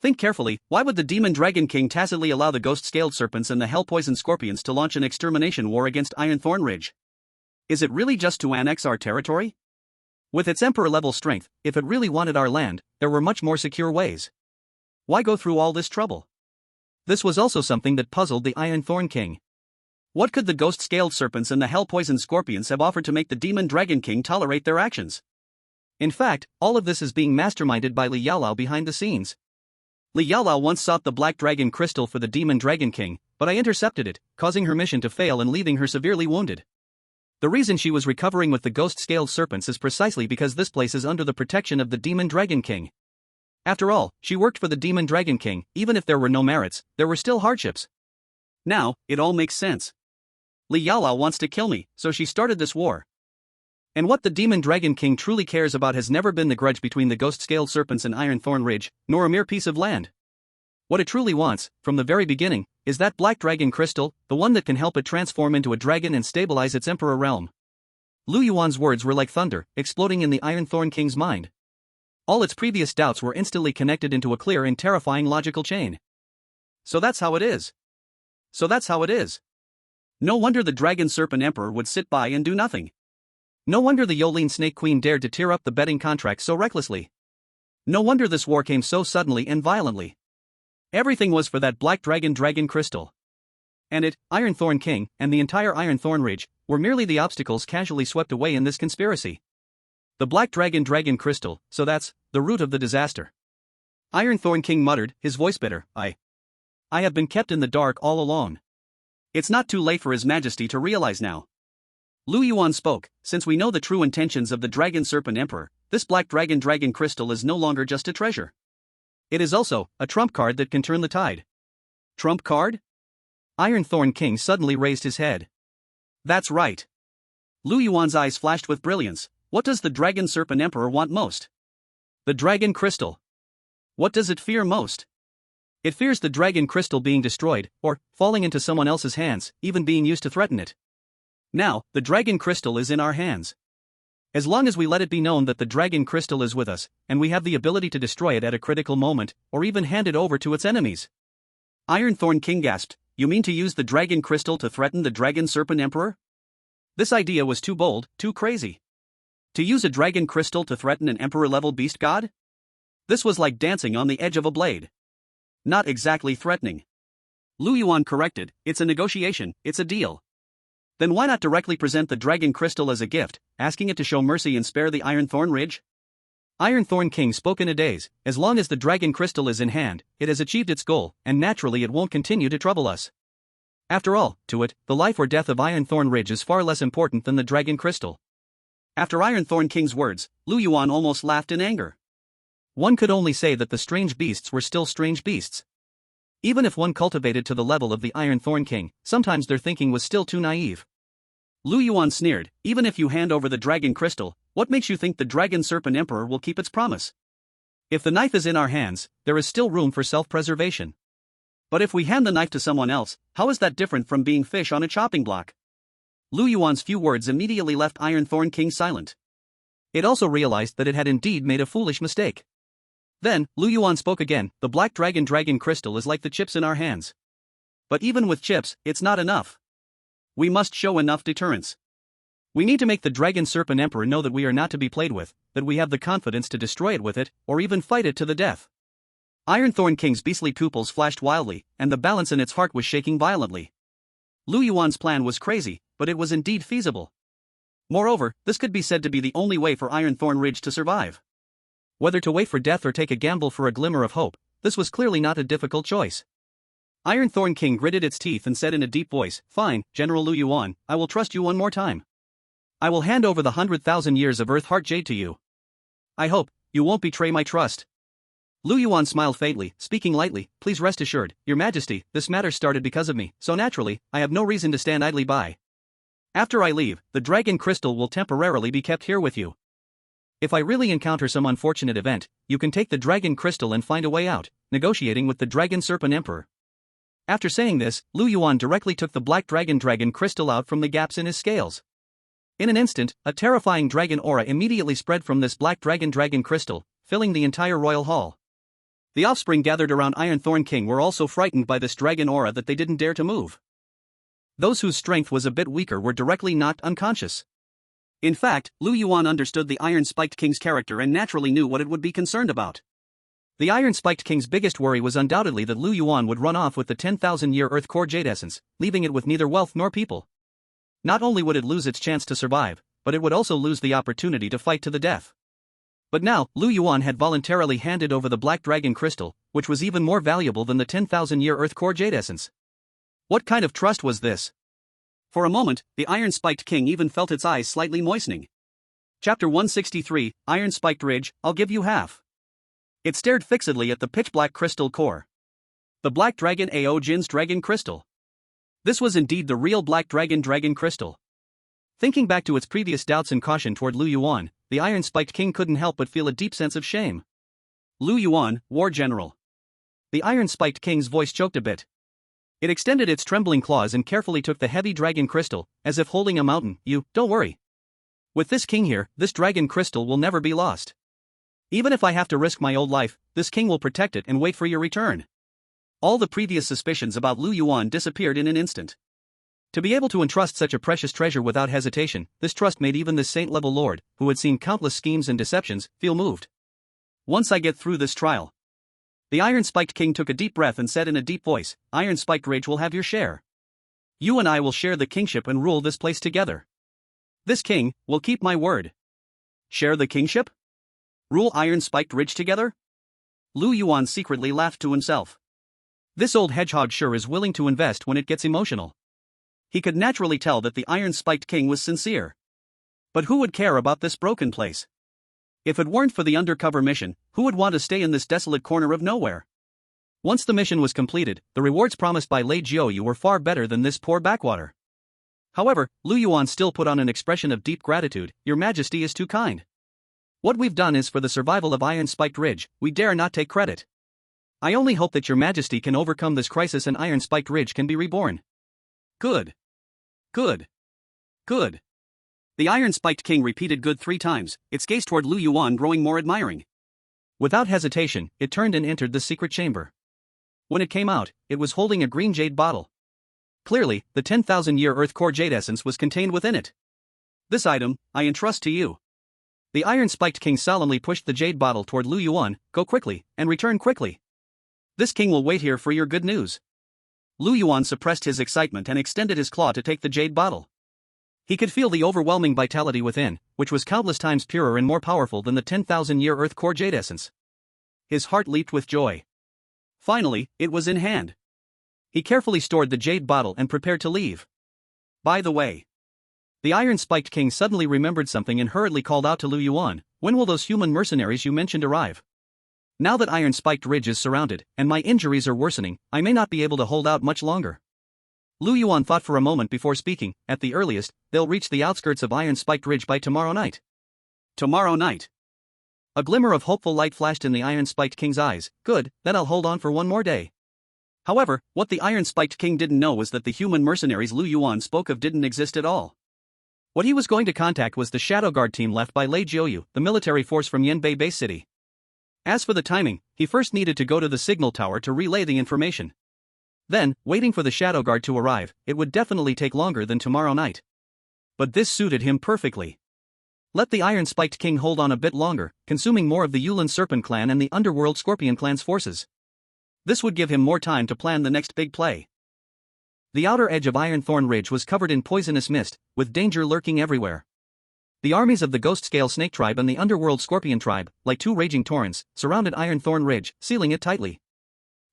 Think carefully, why would the Demon Dragon King tacitly allow the ghost-scaled serpents and the hell-poisoned scorpions to launch an extermination war against Ironthorn Ridge? Is it really just to annex our territory? With its emperor-level strength, if it really wanted our land, there were much more secure ways. Why go through all this trouble? This was also something that puzzled the Ironthorn King. What could the ghost-scaled serpents and the hell-poisoned scorpions have offered to make the Demon Dragon King tolerate their actions? In fact, all of this is being masterminded by Li Yaolao behind the scenes. Li Yaolao once sought the Black Dragon Crystal for the Demon Dragon King, but I intercepted it, causing her mission to fail and leaving her severely wounded. The reason she was recovering with the ghost-scaled serpents is precisely because this place is under the protection of the Demon Dragon King. After all, she worked for the Demon Dragon King. Even if there were no merits, there were still hardships. Now, it all makes sense. Li Yaolao wants to kill me, so she started this war. And what the Demon Dragon King truly cares about has never been the grudge between the ghost-scaled serpents and Ironthorn Ridge, nor a mere piece of land. What it truly wants, from the very beginning, is that Black Dragon Crystal, the one that can help it transform into a dragon and stabilize its emperor realm. Lu Yuan's words were like thunder, exploding in the Ironthorn King's mind. All its previous doubts were instantly connected into a clear and terrifying logical chain. So that's how it is. So that's how it is. No wonder the Dragon Serpent Emperor would sit by and do nothing. No wonder the Yolene Snake Queen dared to tear up the betting contract so recklessly. No wonder this war came so suddenly and violently. Everything was for that Black Dragon Crystal. And it, Ironthorn King, and the entire Ironthorn Ridge, were merely the obstacles casually swept away in this conspiracy. The Black Dragon Crystal, so that's the root of the disaster. Ironthorn King muttered, his voice bitter. I have been kept in the dark all along. It's not too late for His Majesty to realize now. Lu Yuan spoke, since we know the true intentions of the Dragon Serpent Emperor, this Black Dragon Crystal is no longer just a treasure. It is also a trump card that can turn the tide. Trump card? Ironthorn King suddenly raised his head. That's right. Lu Yuan's eyes flashed with brilliance. What does the Dragon Serpent Emperor want most? The Dragon Crystal. What does it fear most? It fears the Dragon Crystal being destroyed, or falling into someone else's hands, even being used to threaten it. Now, the Dragon Crystal is in our hands. As long as we let it be known that the Dragon Crystal is with us, and we have the ability to destroy it at a critical moment, or even hand it over to its enemies. Ironthorn King gasped, you mean to use the Dragon Crystal to threaten the Dragon Serpent Emperor? This idea was too bold, too crazy. To use a Dragon Crystal to threaten an Emperor-level beast god? This was like dancing on the edge of a blade. Not exactly threatening. Lu Yuan corrected, it's a negotiation, it's a deal. Then why not directly present the dragon crystal as a gift, asking it to show mercy and spare the Iron Thorn Ridge? Iron Thorn King spoke in a daze, as long as the dragon crystal is in hand, it has achieved its goal, and naturally it won't continue to trouble us. After all, to it, the life or death of Iron Thorn Ridge is far less important than the dragon crystal. After Iron Thorn King's words, Lu Yuan almost laughed in anger. One could only say that the strange beasts were still strange beasts. Even if one cultivated to the level of the Iron Thorn King, sometimes their thinking was still too naive. Lu Yuan sneered, even if you hand over the dragon crystal, what makes you think the Dragon Serpent Emperor will keep its promise? If the knife is in our hands, there is still room for self-preservation. But if we hand the knife to someone else, how is that different from being fish on a chopping block? Lu Yuan's few words immediately left Iron Thorn King silent. It also realized that it had indeed made a foolish mistake. Then, Lu Yuan spoke again, the Black Dragon crystal is like the chips in our hands. But even with chips, it's not enough. We must show enough deterrence. We need to make the Dragon Serpent Emperor know that we are not to be played with, that we have the confidence to destroy it with it, or even fight it to the death. Iron Thorn King's beastly pupils flashed wildly, and the balance in its heart was shaking violently. Lu Yuan's plan was crazy, but it was indeed feasible. Moreover, this could be said to be the only way for Iron Thorn Ridge to survive. Whether to wait for death or take a gamble for a glimmer of hope, this was clearly not a difficult choice. Iron Thorn King gritted its teeth and said in a deep voice, "Fine, General Lu Yuan, I will trust you one more time. I will hand over the 100,000 years of Earth Heart Jade to you. I hope you won't betray my trust." Lu Yuan smiled faintly, speaking lightly, "Please rest assured, Your Majesty, this matter started because of me, so naturally, I have no reason to stand idly by. After I leave, the Dragon Crystal will temporarily be kept here with you. If I really encounter some unfortunate event, you can take the Dragon Crystal and find a way out, negotiating with the Dragon Serpent Emperor." After saying this, Lu Yuan directly took the Black Dragon Crystal out from the gaps in his scales. In an instant, a terrifying dragon aura immediately spread from this Black Dragon Crystal, filling the entire royal hall. The offspring gathered around Iron Thorn King were also frightened by this dragon aura that they didn't dare to move. Those whose strength was a bit weaker were directly knocked unconscious. In fact, Lu Yuan understood the Iron-Spiked King's character and naturally knew what it would be concerned about. The Iron-Spiked King's biggest worry was undoubtedly that Lu Yuan would run off with the 10,000-year Earth Core Jade Essence, leaving it with neither wealth nor people. Not only would it lose its chance to survive, but it would also lose the opportunity to fight to the death. But now, Lu Yuan had voluntarily handed over the Black Dragon Crystal, which was even more valuable than the 10,000-year Earth Core Jade Essence. What kind of trust was this? For a moment, the Iron-Spiked King even felt its eyes slightly moistening. Chapter 163, Iron-Spiked Ridge, I'll give you half. It stared fixedly at the pitch-black crystal core. The Black Dragon Ao Jin's Dragon Crystal. This was indeed the real Black Dragon Crystal. Thinking back to its previous doubts and caution toward Lu Yuan, the Iron-Spiked King couldn't help but feel a deep sense of shame. Lu Yuan, War General. The Iron-Spiked King's voice choked a bit. It extended its trembling claws and carefully took the heavy dragon crystal, as if holding a mountain. Don't worry. With this king here, this dragon crystal will never be lost. Even if I have to risk my old life, this king will protect it and wait for your return. All the previous suspicions about Lu Yuan disappeared in an instant. To be able to entrust such a precious treasure without hesitation, this trust made even this saint-level lord, who had seen countless schemes and deceptions, feel moved. Once I get through this trial. The Iron-Spiked King took a deep breath and said in a deep voice, Iron-Spiked Ridge will have your share. You and I will share the kingship and rule this place together. This king will keep my word. Share the kingship? Rule Iron-Spiked Ridge together? Lu Yuan secretly laughed to himself. This old hedgehog sure is willing to invest when it gets emotional. He could naturally tell that the Iron-Spiked King was sincere. But who would care about this broken place? If it weren't for the undercover mission, who would want to stay in this desolate corner of nowhere? Once the mission was completed, the rewards promised by Lei Jiuyu were far better than this poor backwater. However, Lu Yuan still put on an expression of deep gratitude. Your Majesty is too kind. What we've done is for the survival of Iron-Spiked Ridge, we dare not take credit. I only hope that your Majesty can overcome this crisis and Iron-Spiked Ridge can be reborn. Good. Good. Good. The Iron-Spiked King repeated good 3 times, its gaze toward Lu Yuan growing more admiring. Without hesitation, it turned and entered the secret chamber. When it came out, it was holding a green jade bottle. Clearly, the 10,000-year Earth Core Jade Essence was contained within it. This item, I entrust to you. The Iron-Spiked King solemnly pushed the jade bottle toward Lu Yuan. Go quickly, and return quickly. This king will wait here for your good news. Lu Yuan suppressed his excitement and extended his claw to take the jade bottle. He could feel the overwhelming vitality within, which was countless times purer and more powerful than the 10,000-year Earth Core jade essence. His heart leaped with joy. Finally, it was in hand. He carefully stored the jade bottle and prepared to leave. By the way, the iron-spiked king suddenly remembered something and hurriedly called out to Lu Yuan, "When will those human mercenaries you mentioned arrive? Now that Iron-Spiked Ridge is surrounded, and my injuries are worsening, I may not be able to hold out much longer." Lu Yuan thought for a moment before speaking. At the earliest, they'll reach the outskirts of Iron-Spiked Ridge by tomorrow night. Tomorrow night. A glimmer of hopeful light flashed in the Iron-Spiked King's eyes. Good, then I'll hold on for one more day. However, what the Iron-Spiked King didn't know was that the human mercenaries Lu Yuan spoke of didn't exist at all. What he was going to contact was the Shadow Guard team left by Lei Jiuyu, the military force from Yanbei Base City. As for the timing, he first needed to go to the signal tower to relay the information. Then, waiting for the Shadow Guard to arrive, it would definitely take longer than tomorrow night. But this suited him perfectly. Let the Iron-Spiked King hold on a bit longer, consuming more of the Yulin Serpent clan and the Underworld Scorpion clan's forces. This would give him more time to plan the next big play. The outer edge of Ironthorn Ridge was covered in poisonous mist, with danger lurking everywhere. The armies of the Ghost Scale Snake Tribe and the Underworld Scorpion Tribe, like two raging torrents, surrounded Ironthorn Ridge, sealing it tightly.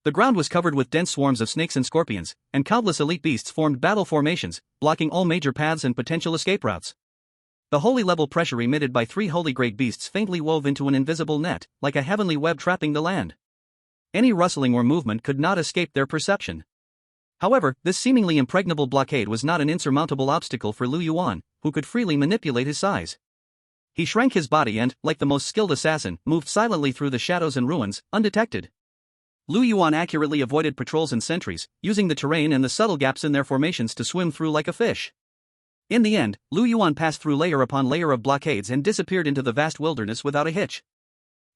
The ground was covered with dense swarms of snakes and scorpions, and countless elite beasts formed battle formations, blocking all major paths and potential escape routes. The holy level pressure emitted by three holy great beasts faintly wove into an invisible net, like a heavenly web trapping the land. Any rustling or movement could not escape their perception. However, this seemingly impregnable blockade was not an insurmountable obstacle for Lu Yuan, who could freely manipulate his size. He shrank his body and, like the most skilled assassin, moved silently through the shadows and ruins, undetected. Lu Yuan accurately avoided patrols and sentries, using the terrain and the subtle gaps in their formations to swim through like a fish. In the end, Lu Yuan passed through layer upon layer of blockades and disappeared into the vast wilderness without a hitch.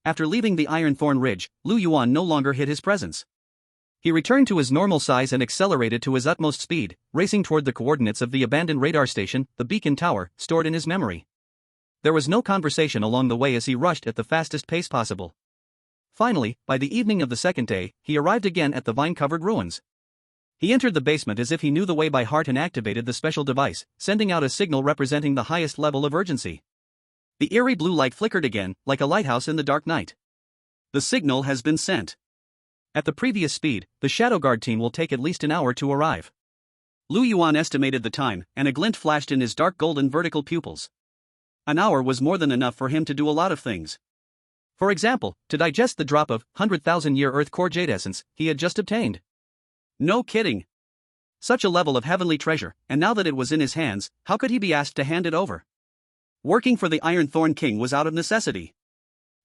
After leaving the Ironthorn Ridge, Lu Yuan no longer hid his presence. He returned to his normal size and accelerated to his utmost speed, racing toward the coordinates of the abandoned radar station, the beacon tower, stored in his memory. There was no conversation along the way as he rushed at the fastest pace possible. Finally, by the evening of the second day, he arrived again at the vine-covered ruins. He entered the basement as if he knew the way by heart and activated the special device, sending out a signal representing the highest level of urgency. The eerie blue light flickered again, like a lighthouse in the dark night. The signal has been sent. At the previous speed, the Shadow Guard team will take at least an hour to arrive. Lu Yuan estimated the time, and a glint flashed in his dark golden vertical pupils. An hour was more than enough for him to do a lot of things. For example, to digest the drop of 100,000-year Earth Core Jade Essence he had just obtained. No kidding. Such a level of heavenly treasure, and now that it was in his hands, how could he be asked to hand it over? Working for the Ironthorn King was out of necessity.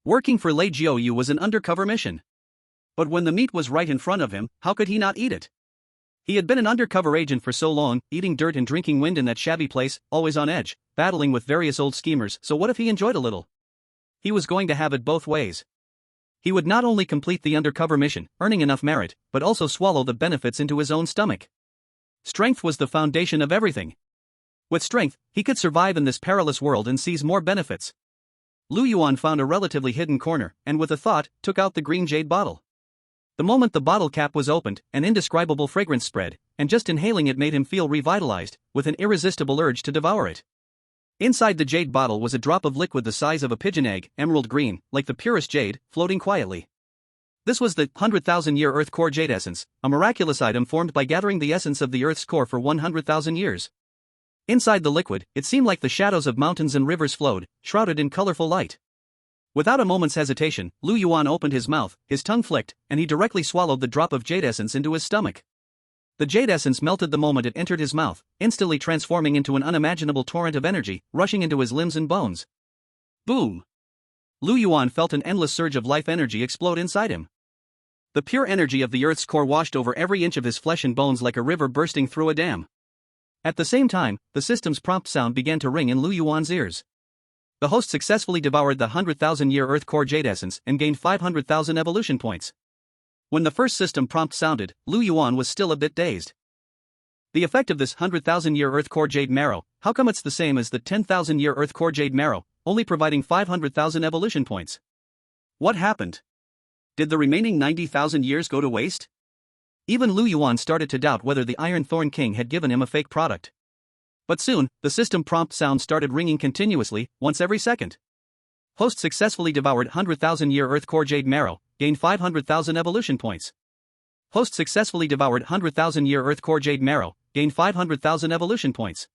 Working for Lei Jiuyu was an undercover mission. But when the meat was right in front of him, how could he not eat it? He had been an undercover agent for so long, eating dirt and drinking wind in that shabby place, always on edge, battling with various old schemers, so what if he enjoyed a little? He was going to have it both ways. He would not only complete the undercover mission, earning enough merit, but also swallow the benefits into his own stomach. Strength was the foundation of everything. With strength, he could survive in this perilous world and seize more benefits. Lu Yuan found a relatively hidden corner, and with a thought, took out the green jade bottle. The moment the bottle cap was opened, an indescribable fragrance spread, and just inhaling it made him feel revitalized, with an irresistible urge to devour it. Inside the jade bottle was a drop of liquid the size of a pigeon egg, emerald green, like the purest jade, floating quietly. This was the 100,000-year Earth Core Jade Essence, a miraculous item formed by gathering the essence of the Earth's core for 100,000 years. Inside the liquid, it seemed like the shadows of mountains and rivers flowed, shrouded in colorful light. Without a moment's hesitation, Lu Yuan opened his mouth, his tongue flicked, and he directly swallowed the drop of jade essence into his stomach. The jade essence melted the moment it entered his mouth, instantly transforming into an unimaginable torrent of energy, rushing into his limbs and bones. Boom! Lu Yuan felt an endless surge of life energy explode inside him. The pure energy of the Earth's core washed over every inch of his flesh and bones like a river bursting through a dam. At the same time, the system's prompt sound began to ring in Lu Yuan's ears. The host successfully devoured the 100,000-year Earth Core Jade Essence and gained 500,000 evolution points. When the first system prompt sounded, Lu Yuan was still a bit dazed. The effect of this 100,000-year Earth Core Jade Marrow, how come it's the same as the 10,000-year Earth Core Jade Marrow, only providing 500,000 evolution points? What happened? Did the remaining 90,000 years go to waste? Even Lu Yuan started to doubt whether the Iron Thorn King had given him a fake product. But soon, the system prompt sound started ringing continuously, once every second. Host successfully devoured 100,000-year Earth Core Jade Marrow, gained 500,000 evolution points. Host successfully devoured 100,000-year Earth Core Jade Marrow, gained 500,000 evolution points.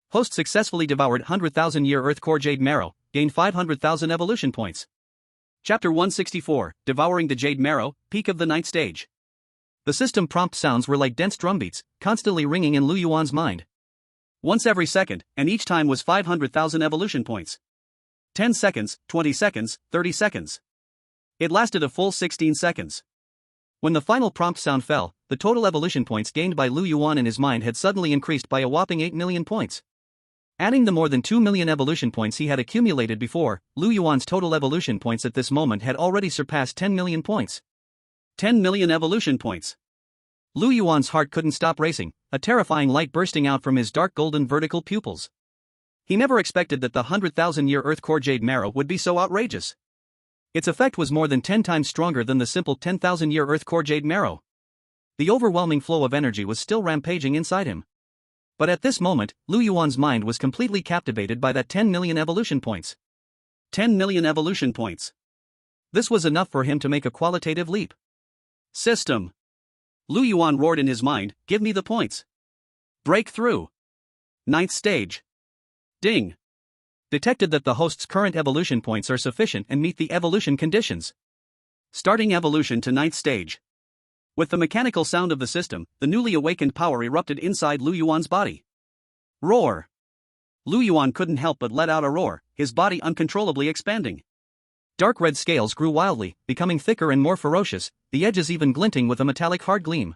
Host successfully devoured 100,000-year Earth Core Jade Marrow, gained 500,000 evolution points. Chapter 164, Devouring the Jade Marrow, Peak of the Ninth Stage. The system prompt sounds were like dense drumbeats, constantly ringing in Lu Yuan's mind. Once every second, and each time was 500,000 evolution points. 10 seconds, 20 seconds, 30 seconds. It lasted a full 16 seconds. When the final prompt sound fell, the total evolution points gained by Lu Yuan in his mind had suddenly increased by a whopping 8 million points. Adding the more than 2 million evolution points he had accumulated before, Lu Yuan's total evolution points at this moment had already surpassed 10 million points. 10 million evolution points. Lu Yuan's heart couldn't stop racing, a terrifying light bursting out from his dark golden vertical pupils. He never expected that the 100,000-year Earth Core Jade Marrow would be so outrageous. Its effect was more than 10 times stronger than the simple 10,000-year Earth Core Jade Marrow. The overwhelming flow of energy was still rampaging inside him. But at this moment, Lu Yuan's mind was completely captivated by that 10 million evolution points. 10 million evolution points. This was enough for him to make a qualitative leap. System. Lu Yuan roared in his mind, give me the points. Breakthrough. Ninth stage. Ding. Detected that the host's current evolution points are sufficient and meet the evolution conditions. Starting evolution to ninth stage. With the mechanical sound of the system, the newly awakened power erupted inside Lu Yuan's body. Roar. Lu Yuan couldn't help but let out a roar, his body uncontrollably expanding. Dark red scales grew wildly, becoming thicker and more ferocious, the edges even glinting with a metallic hard gleam.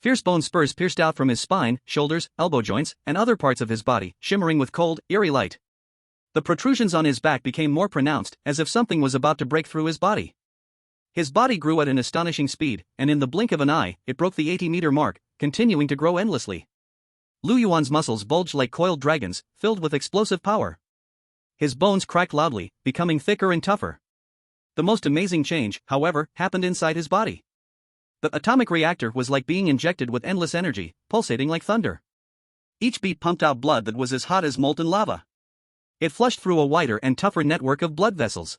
Fierce bone spurs pierced out from his spine, shoulders, elbow joints, and other parts of his body, shimmering with cold, eerie light. The protrusions on his back became more pronounced, as if something was about to break through his body. His body grew at an astonishing speed, and in the blink of an eye, it broke the 80-meter mark, continuing to grow endlessly. Lu Yuan's muscles bulged like coiled dragons, filled with explosive power. His bones cracked loudly, becoming thicker and tougher. The most amazing change, however, happened inside his body. The atomic reactor was like being injected with endless energy, pulsating like thunder. Each beat pumped out blood that was as hot as molten lava. It flushed through a wider and tougher network of blood vessels.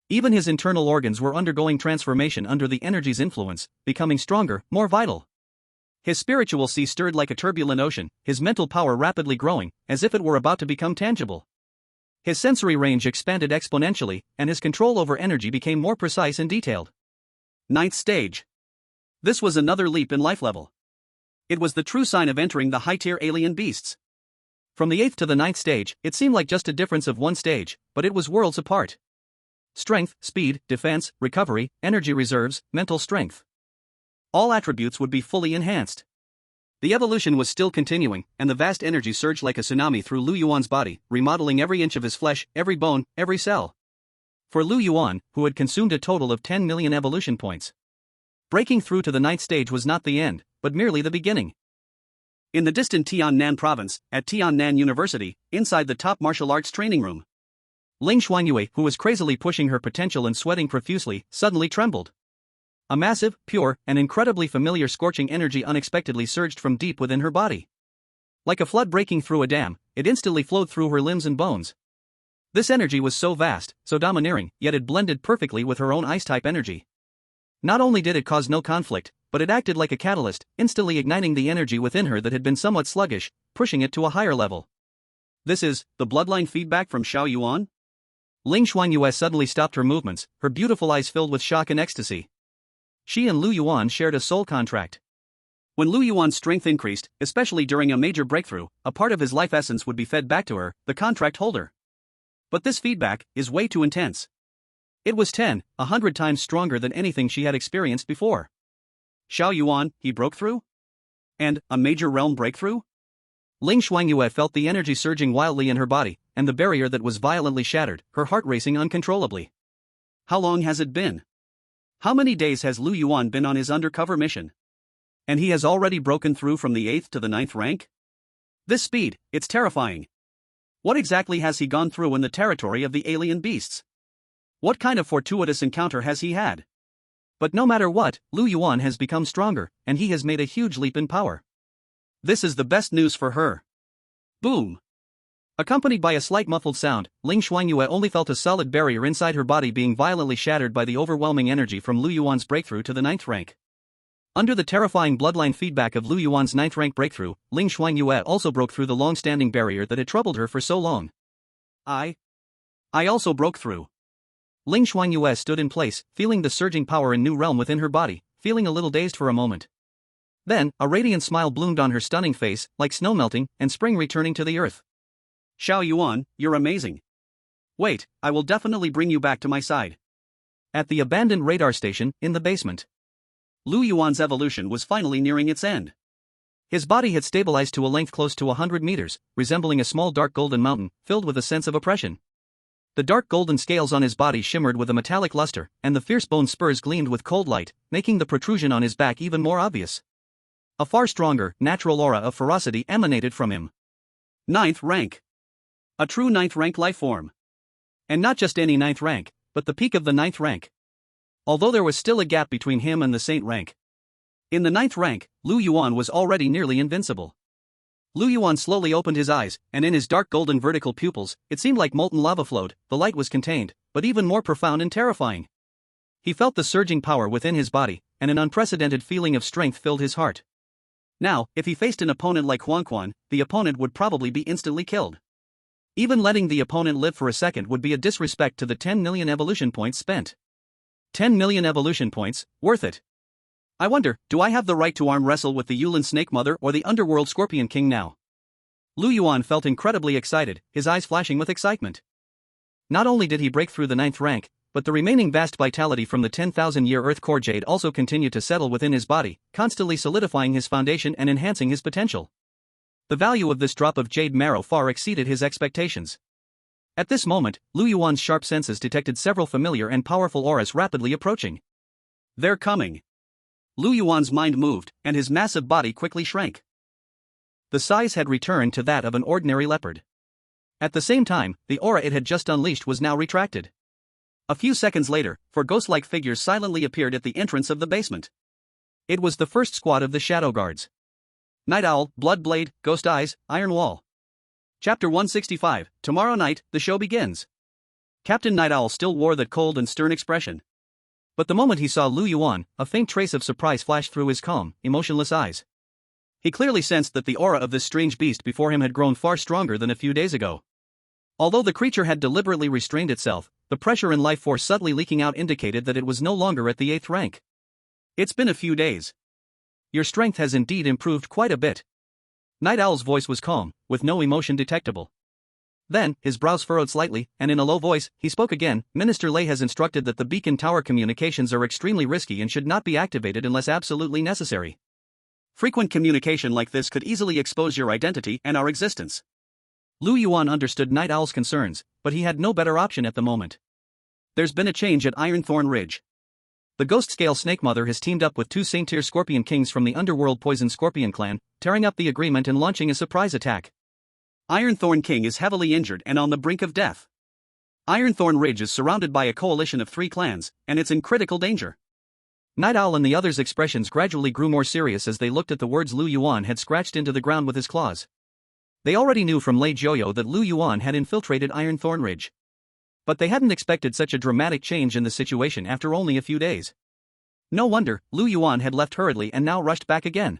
Even his internal organs were undergoing transformation under the energy's influence, becoming stronger, more vital. His spiritual sea stirred like a turbulent ocean, his mental power rapidly growing, as if it were about to become tangible. His sensory range expanded exponentially, and his control over energy became more precise and detailed. Ninth stage. This was another leap in life level. It was the true sign of entering the high-tier alien beasts. From the 8th to the 9th stage, it seemed like just a difference of one stage, but it was worlds apart. Strength, speed, defense, recovery, energy reserves, mental strength. All attributes would be fully enhanced. The evolution was still continuing, and the vast energy surged like a tsunami through Lu Yuan's body, remodeling every inch of his flesh, every bone, every cell. For Lu Yuan, who had consumed a total of 10 million evolution points, breaking through to the 9th stage was not the end, but merely the beginning. In the distant Tiannan province, at Tiannan University, inside the top martial arts training room, Ling Shuangyue, who was crazily pushing her potential and sweating profusely, suddenly trembled. A massive, pure, and incredibly familiar scorching energy unexpectedly surged from deep within her body. Like a flood breaking through a dam, it instantly flowed through her limbs and bones. This energy was so vast, so domineering, yet it blended perfectly with her own ice-type energy. Not only did it cause no conflict, but it acted like a catalyst, instantly igniting the energy within her that had been somewhat sluggish, pushing it to a higher level. This is the bloodline feedback from Xiao Yuan? Ling Shuangyue suddenly stopped her movements, her beautiful eyes filled with shock and ecstasy. She and Lu Yuan shared a soul contract. When Lu Yuan's strength increased, especially during a major breakthrough, a part of his life essence would be fed back to her, the contract holder. But this feedback is way too intense. It was 100 times stronger than anything she had experienced before. Xiao Yuan, he broke through? And a major realm breakthrough? Ling Shuangyue felt the energy surging wildly in her body, and the barrier that was violently shattered, her heart racing uncontrollably. How long has it been? How many days has Lu Yuan been on his undercover mission? And he has already broken through from the 8th to the 9th rank? This speed, it's terrifying. What exactly has he gone through in the territory of the alien beasts? What kind of fortuitous encounter has he had? But no matter what, Lu Yuan has become stronger, and he has made a huge leap in power. This is the best news for her. Boom! Accompanied by a slight muffled sound, Ling Shuangyue only felt a solid barrier inside her body being violently shattered by the overwhelming energy from Lu Yuan's breakthrough to the 9th rank. Under the terrifying bloodline feedback of Lu Yuan's 9th rank breakthrough, Ling Shuangyue also broke through the long-standing barrier that had troubled her for so long. I also broke through. Ling Shuangyue stood in place, feeling the surging power and new realm within her body, feeling a little dazed for a moment. Then, a radiant smile bloomed on her stunning face, like snow melting and spring returning to the earth. Xiao Yuan, you're amazing. Wait, I will definitely bring you back to my side. At the abandoned radar station, in the basement. Lu Yuan's evolution was finally nearing its end. His body had stabilized to a length close to 100 meters, resembling a small dark golden mountain, filled with a sense of oppression. The dark golden scales on his body shimmered with a metallic luster, and the fierce bone spurs gleamed with cold light, making the protrusion on his back even more obvious. A far stronger, natural aura of ferocity emanated from him. 9th rank. A true 9th rank life form. And not just any 9th rank, but the peak of the 9th rank. Although there was still a gap between him and the Saint rank. In the 9th rank, Lu Yuan was already nearly invincible. Lu Yuan slowly opened his eyes, and in his dark golden vertical pupils, it seemed like molten lava flowed. The light was contained, but even more profound and terrifying. He felt the surging power within his body, and an unprecedented feeling of strength filled his heart. Now, if he faced an opponent like Huang Quan, the opponent would probably be instantly killed. Even letting the opponent live for a second would be a disrespect to the 10 million evolution points spent. 10 million evolution points, worth it. I wonder, do I have the right to arm wrestle with the Yulin Snake Mother or the Underworld Scorpion King now? Lu Yuan felt incredibly excited, his eyes flashing with excitement. Not only did he break through the 9th rank, but the remaining vast vitality from the 10,000-year Earth Core Jade also continued to settle within his body, constantly solidifying his foundation and enhancing his potential. The value of this drop of jade marrow far exceeded his expectations. At this moment, Lu Yuan's sharp senses detected several familiar and powerful auras rapidly approaching. They're coming. Lu Yuan's mind moved, and his massive body quickly shrank. The size had returned to that of an ordinary leopard. At the same time, the aura it had just unleashed was now retracted. A few seconds later, four ghost-like figures silently appeared at the entrance of the basement. It was the first squad of the Shadow Guards. Night Owl, Blood Blade, Ghost Eyes, Iron Wall. Chapter 165, Tomorrow night, the show begins. Captain Night Owl still wore that cold and stern expression. But the moment he saw Lu Yuan, a faint trace of surprise flashed through his calm, emotionless eyes. He clearly sensed that the aura of this strange beast before him had grown far stronger than a few days ago. Although the creature had deliberately restrained itself, the pressure and life force subtly leaking out indicated that it was no longer at the 8th rank. It's been a few days. Your strength has indeed improved quite a bit. Night Owl's voice was calm, with no emotion detectable. Then, his brows furrowed slightly, and in a low voice, he spoke again. Minister Lei has instructed that the beacon tower communications are extremely risky and should not be activated unless absolutely necessary. Frequent communication like this could easily expose your identity and our existence. Lu Yuan understood Night Owl's concerns, but he had no better option at the moment. There's been a change at Ironthorn Ridge. The Ghost Scale Snake Mother has teamed up with 2 Saint-Tier Scorpion Kings from the Underworld Poison Scorpion clan, tearing up the agreement and launching a surprise attack. Ironthorn King is heavily injured and on the brink of death. Ironthorn Ridge is surrounded by a coalition of 3 clans, and it's in critical danger. Night Owl and the others' expressions gradually grew more serious as they looked at the words Lu Yuan had scratched into the ground with his claws. They already knew from Lei Jiuyo that Lu Yuan had infiltrated Ironthorn Ridge. But they hadn't expected such a dramatic change in the situation after only a few days. No wonder, Lu Yuan had left hurriedly and now rushed back again.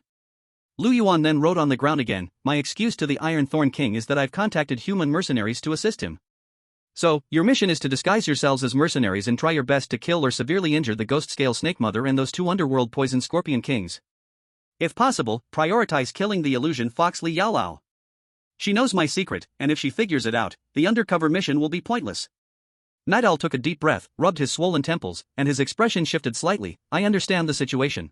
Lu Yuan then wrote on the ground again, "My excuse to the Ironthorn King is that I've contacted human mercenaries to assist him. So, your mission is to disguise yourselves as mercenaries and try your best to kill or severely injure the Ghost Scale Snake Mother and those 2 Underworld Poison Scorpion Kings. If possible, prioritize killing the illusion Fox Li Yaolao. She knows my secret, and if she figures it out, the undercover mission will be pointless." Night Owl took a deep breath, rubbed his swollen temples, and his expression shifted slightly. "I understand the situation.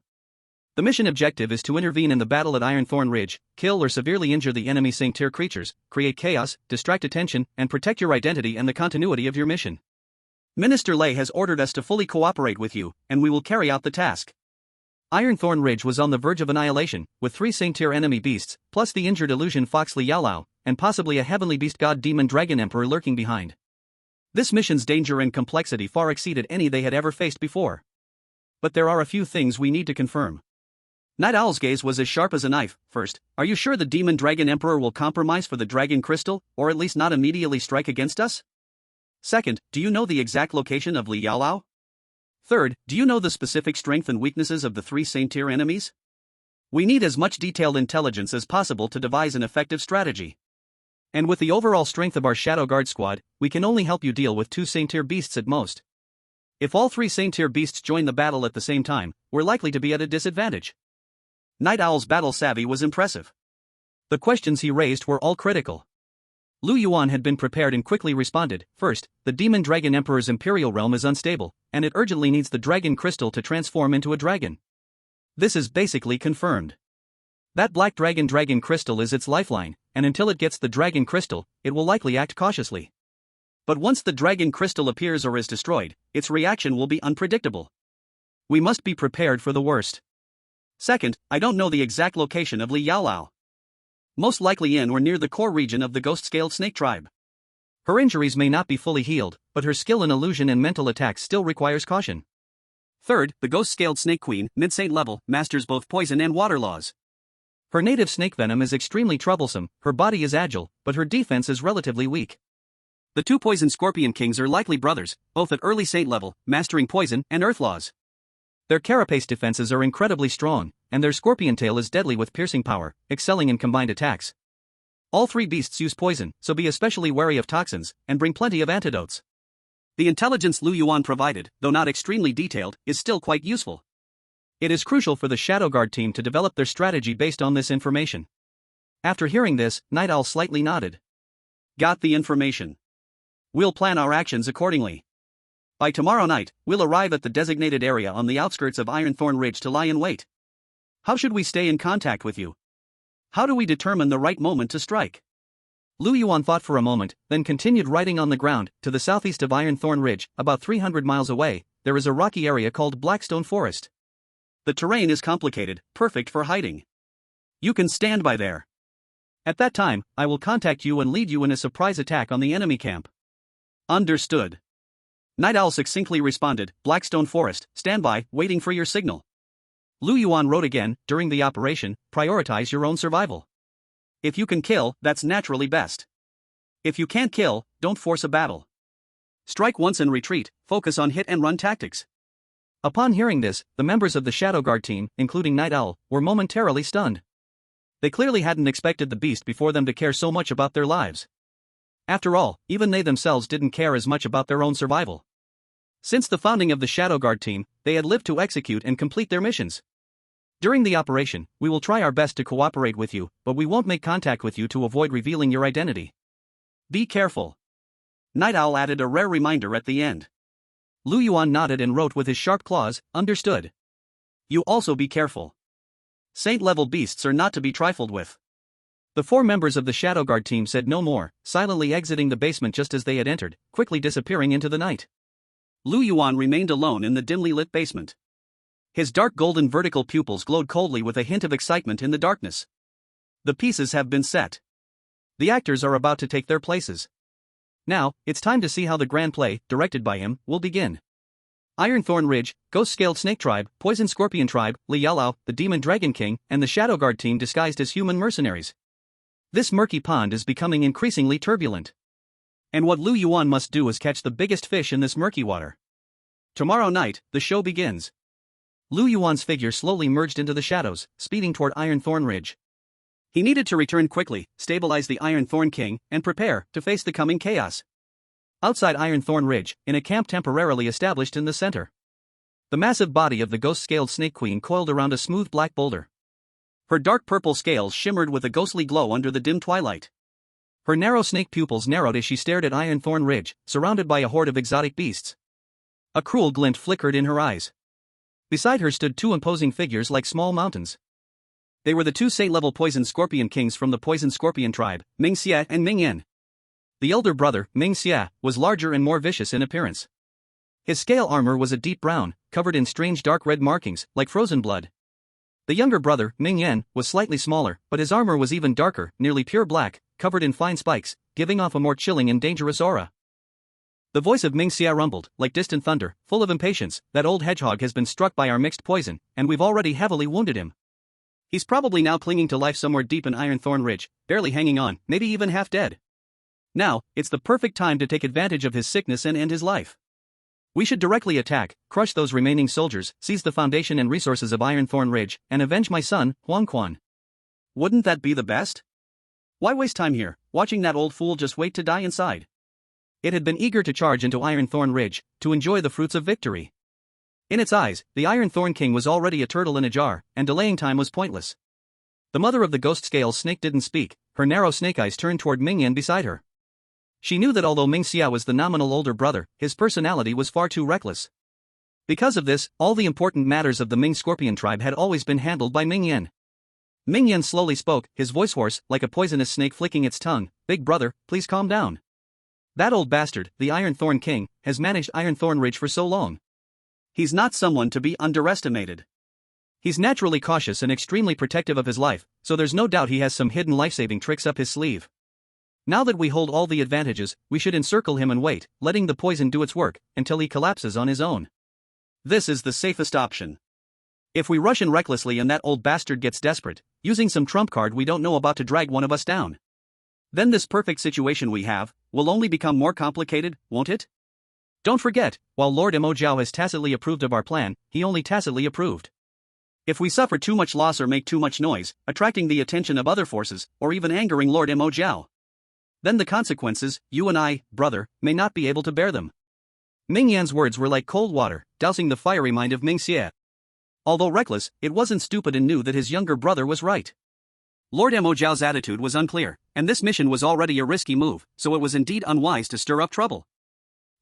The mission objective is to intervene in the battle at Ironthorn Ridge, kill or severely injure the enemy Saint-Tier creatures, create chaos, distract attention, and protect your identity and the continuity of your mission. Minister Lei has ordered us to fully cooperate with you, and we will carry out the task." Ironthorn Ridge was on the verge of annihilation, with 3 Saint-Tier enemy beasts, plus the injured illusion Fox Li Yaolao, and possibly a heavenly beast god demon dragon emperor lurking behind. This mission's danger and complexity far exceeded any they had ever faced before. But there are a few things we need to confirm. Night Owl's gaze was as sharp as a knife. First, are you sure the Demon Dragon Emperor will compromise for the Dragon Crystal, or at least not immediately strike against us? Second, do you know the exact location of Li Yaolao? Third, do you know the specific strength and weaknesses of the 3 same-tier enemies? We need as much detailed intelligence as possible to devise an effective strategy. And with the overall strength of our Shadow Guard squad, we can only help you deal with 2 same-tier beasts at most. If all 3 same-tier beasts join the battle at the same time, we're likely to be at a disadvantage. Night Owl's battle savvy was impressive. The questions he raised were all critical. Lu Yuan had been prepared and quickly responded. First, the Demon Dragon Emperor's Imperial Realm is unstable, and it urgently needs the Dragon Crystal to transform into a dragon. This is basically confirmed. That Black Dragon Crystal is its lifeline, and until it gets the Dragon Crystal, it will likely act cautiously. But once the Dragon Crystal appears or is destroyed, its reaction will be unpredictable. We must be prepared for the worst. Second, I don't know the exact location of Li Yaolao. Most likely in or near the core region of the ghost-scaled snake tribe. Her injuries may not be fully healed, but her skill in illusion and mental attacks still requires caution. Third, the ghost-scaled snake queen, mid-saint level, masters both poison and water laws. Her native snake venom is extremely troublesome, her body is agile, but her defense is relatively weak. The 2 poison scorpion kings are likely brothers, both at early saint level, mastering poison and earth laws. Their carapace defenses are incredibly strong, and their scorpion tail is deadly with piercing power, excelling in combined attacks. All 3 beasts use poison, so be especially wary of toxins, and bring plenty of antidotes. The intelligence Lu Yuan provided, though not extremely detailed, is still quite useful. It is crucial for the Shadow Guard team to develop their strategy based on this information. After hearing this, Night Owl slightly nodded. Got the information. We'll plan our actions accordingly. By tomorrow night, we'll arrive at the designated area on the outskirts of Ironthorn Ridge to lie in wait. How should we stay in contact with you? How do we determine the right moment to strike? Lu Yuan thought for a moment, then continued writing on the ground. To the southeast of Ironthorn Ridge, about 300 miles away, there is a rocky area called Blackstone Forest. The terrain is complicated, perfect for hiding. You can stand by there. At that time, I will contact you and lead you in a surprise attack on the enemy camp. Understood. Night Owl succinctly responded, Blackstone Forest, stand by, waiting for your signal. Lu Yuan wrote again, during the operation, prioritize your own survival. If you can kill, that's naturally best. If you can't kill, don't force a battle. Strike once and retreat, focus on hit-and-run tactics. Upon hearing this, the members of the Shadow Guard team, including Night Owl, were momentarily stunned. They clearly hadn't expected the beast before them to care so much about their lives. After all, even they themselves didn't care as much about their own survival. Since the founding of the Shadow Guard team, they had lived to execute and complete their missions. During the operation, we will try our best to cooperate with you, but we won't make contact with you to avoid revealing your identity. Be careful. Night Owl added a rare reminder at the end. Lu Yuan nodded and wrote with his sharp claws, understood. You also be careful. Saint-level beasts are not to be trifled with. The 4 members of the Shadow Guard team said no more, silently exiting the basement just as they had entered, quickly disappearing into the night. Lu Yuan remained alone in the dimly lit basement. His dark golden vertical pupils glowed coldly with a hint of excitement in the darkness. The pieces have been set. The actors are about to take their places. Now, it's time to see how the grand play, directed by him, will begin. Ironthorn Ridge, Ghost-Scaled Snake Tribe, Poison Scorpion Tribe, Li Yaolao, the Demon Dragon King, and the Shadow Guard team disguised as human mercenaries. This murky pond is becoming increasingly turbulent. And what Lu Yuan must do is catch the biggest fish in this murky water. Tomorrow night, the show begins. Lu Yuan's figure slowly merged into the shadows, speeding toward Ironthorn Ridge. He needed to return quickly, stabilize the Ironthorn King, and prepare to face the coming chaos. Outside Ironthorn Ridge, in a camp temporarily established in the center. The massive body of the ghost-scaled Snake Queen coiled around a smooth black boulder. Her dark purple scales shimmered with a ghostly glow under the dim twilight. Her narrow snake pupils narrowed as she stared at Ironthorn Ridge, surrounded by a horde of exotic beasts. A cruel glint flickered in her eyes. Beside her stood 2 imposing figures like small mountains. They were the 2 saint-level poison scorpion kings from the poison scorpion tribe, Ming Xie and Ming Yan. The elder brother, Ming Xie, was larger and more vicious in appearance. His scale armor was a deep brown, covered in strange dark red markings, like frozen blood. The younger brother, Ming Yan, was slightly smaller, but his armor was even darker, nearly pure black, covered in fine spikes, giving off a more chilling and dangerous aura. The voice of Ming Xia rumbled, like distant thunder, full of impatience. That old hedgehog has been struck by our mixed poison, and we've already heavily wounded him. He's probably now clinging to life somewhere deep in Ironthorn Ridge, barely hanging on, maybe even half dead. Now, it's the perfect time to take advantage of his sickness and end his life. We should directly attack, crush those remaining soldiers, seize the foundation and resources of Ironthorn Ridge, and avenge my son, Huang Quan. Wouldn't that be the best? Why waste time here, watching that old fool just wait to die inside? It had been eager to charge into Ironthorn Ridge, to enjoy the fruits of victory. In its eyes, the Ironthorn King was already a turtle in a jar, and delaying time was pointless. The mother of the ghost scale snake didn't speak, her narrow snake eyes turned toward Ming Yan beside her. She knew that although Ming Xia was the nominal older brother, his personality was far too reckless. Because of this, all the important matters of the Ming Scorpion tribe had always been handled by Ming Yan. Ming Yan slowly spoke, his voice hoarse, like a poisonous snake flicking its tongue. Big brother, please calm down. That old bastard, the Ironthorn King, has managed Ironthorn Ridge for so long. He's not someone to be underestimated. He's naturally cautious and extremely protective of his life, so there's no doubt he has some hidden life-saving tricks up his sleeve. Now that we hold all the advantages, we should encircle him and wait, letting the poison do its work, until he collapses on his own. This is the safest option. If we rush in recklessly and that old bastard gets desperate, using some trump card we don't know about to drag one of us down, then this perfect situation we have will only become more complicated, won't it? Don't forget, while Lord Mo Jiao has tacitly approved of our plan, he only tacitly approved. If we suffer too much loss or make too much noise, attracting the attention of other forces, or even angering Lord Mo Jiao, then the consequences, you and I, brother, may not be able to bear them. Ming Yan's words were like cold water, dousing the fiery mind of Ming Xia. Although reckless, it wasn't stupid and knew that his younger brother was right. Lord Mo Jiao's attitude was unclear, and this mission was already a risky move, so it was indeed unwise to stir up trouble.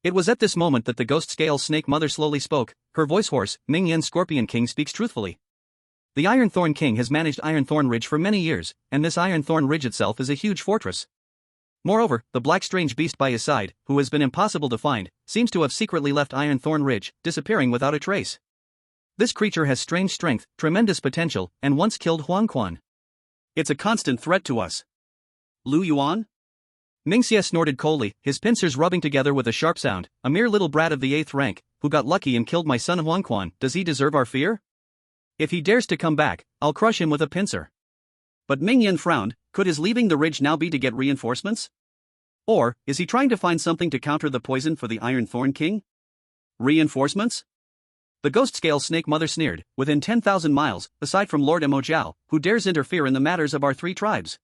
It was at this moment that the ghost scale snake mother slowly spoke, her voice hoarse. Ming Yan Scorpion King speaks truthfully. The Ironthorn King has managed Ironthorn Ridge for many years, and this Ironthorn Ridge itself is a huge fortress. Moreover, the black strange beast by his side, who has been impossible to find, seems to have secretly left Ironthorn Ridge, disappearing without a trace. This creature has strange strength, tremendous potential, and once killed Huang Quan. It's a constant threat to us. Lu Yuan? Ming Xia snorted coldly, his pincers rubbing together with a sharp sound. A mere little brat of the 8th rank, who got lucky and killed my son Huang Quan, does he deserve our fear? If he dares to come back, I'll crush him with a pincer. But Ming Yan frowned. Could his leaving the ridge now be to get reinforcements? Or, is he trying to find something to counter the poison for the Ironthorn King? Reinforcements? The ghost scale snake mother sneered. Within 10,000 miles, aside from Lord Mo Jiao, who dares interfere in the matters of our 3 tribes?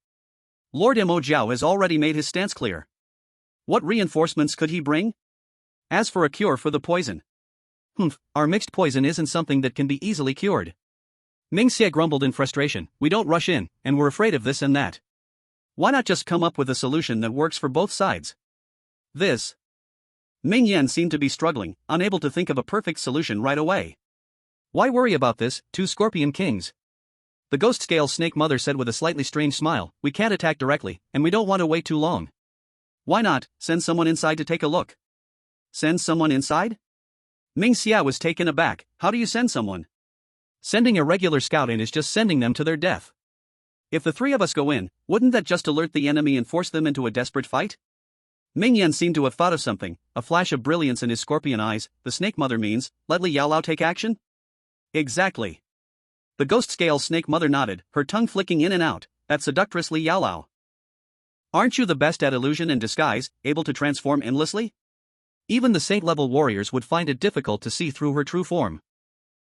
Lord Mo Jiao has already made his stance clear. What reinforcements could he bring? As for a cure for the poison, our mixed poison isn't something that can be easily cured. Ming Xia grumbled in frustration. We don't rush in, and we're afraid of this and that. Why not just come up with a solution that works for both sides? This. Ming Yan seemed to be struggling, unable to think of a perfect solution right away. Why worry about this, 2 Scorpion Kings? The ghost scale snake mother said with a slightly strange smile. We can't attack directly, and we don't want to wait too long. Why not send someone inside to take a look? Send someone inside? Ming Xia was taken aback. How do you send someone? Sending a regular scout in is just sending them to their death. If the 3 of us go in, wouldn't that just alert the enemy and force them into a desperate fight? Ming Yan seemed to have thought of something, a flash of brilliance in his scorpion eyes. The snake mother means, let Li Yao Lao take action? Exactly. The ghost scale snake mother nodded, her tongue flicking in and out. That seductress Li Yao Lao. Aren't you the best at illusion and disguise, able to transform endlessly? Even the saint-level warriors would find it difficult to see through her true form.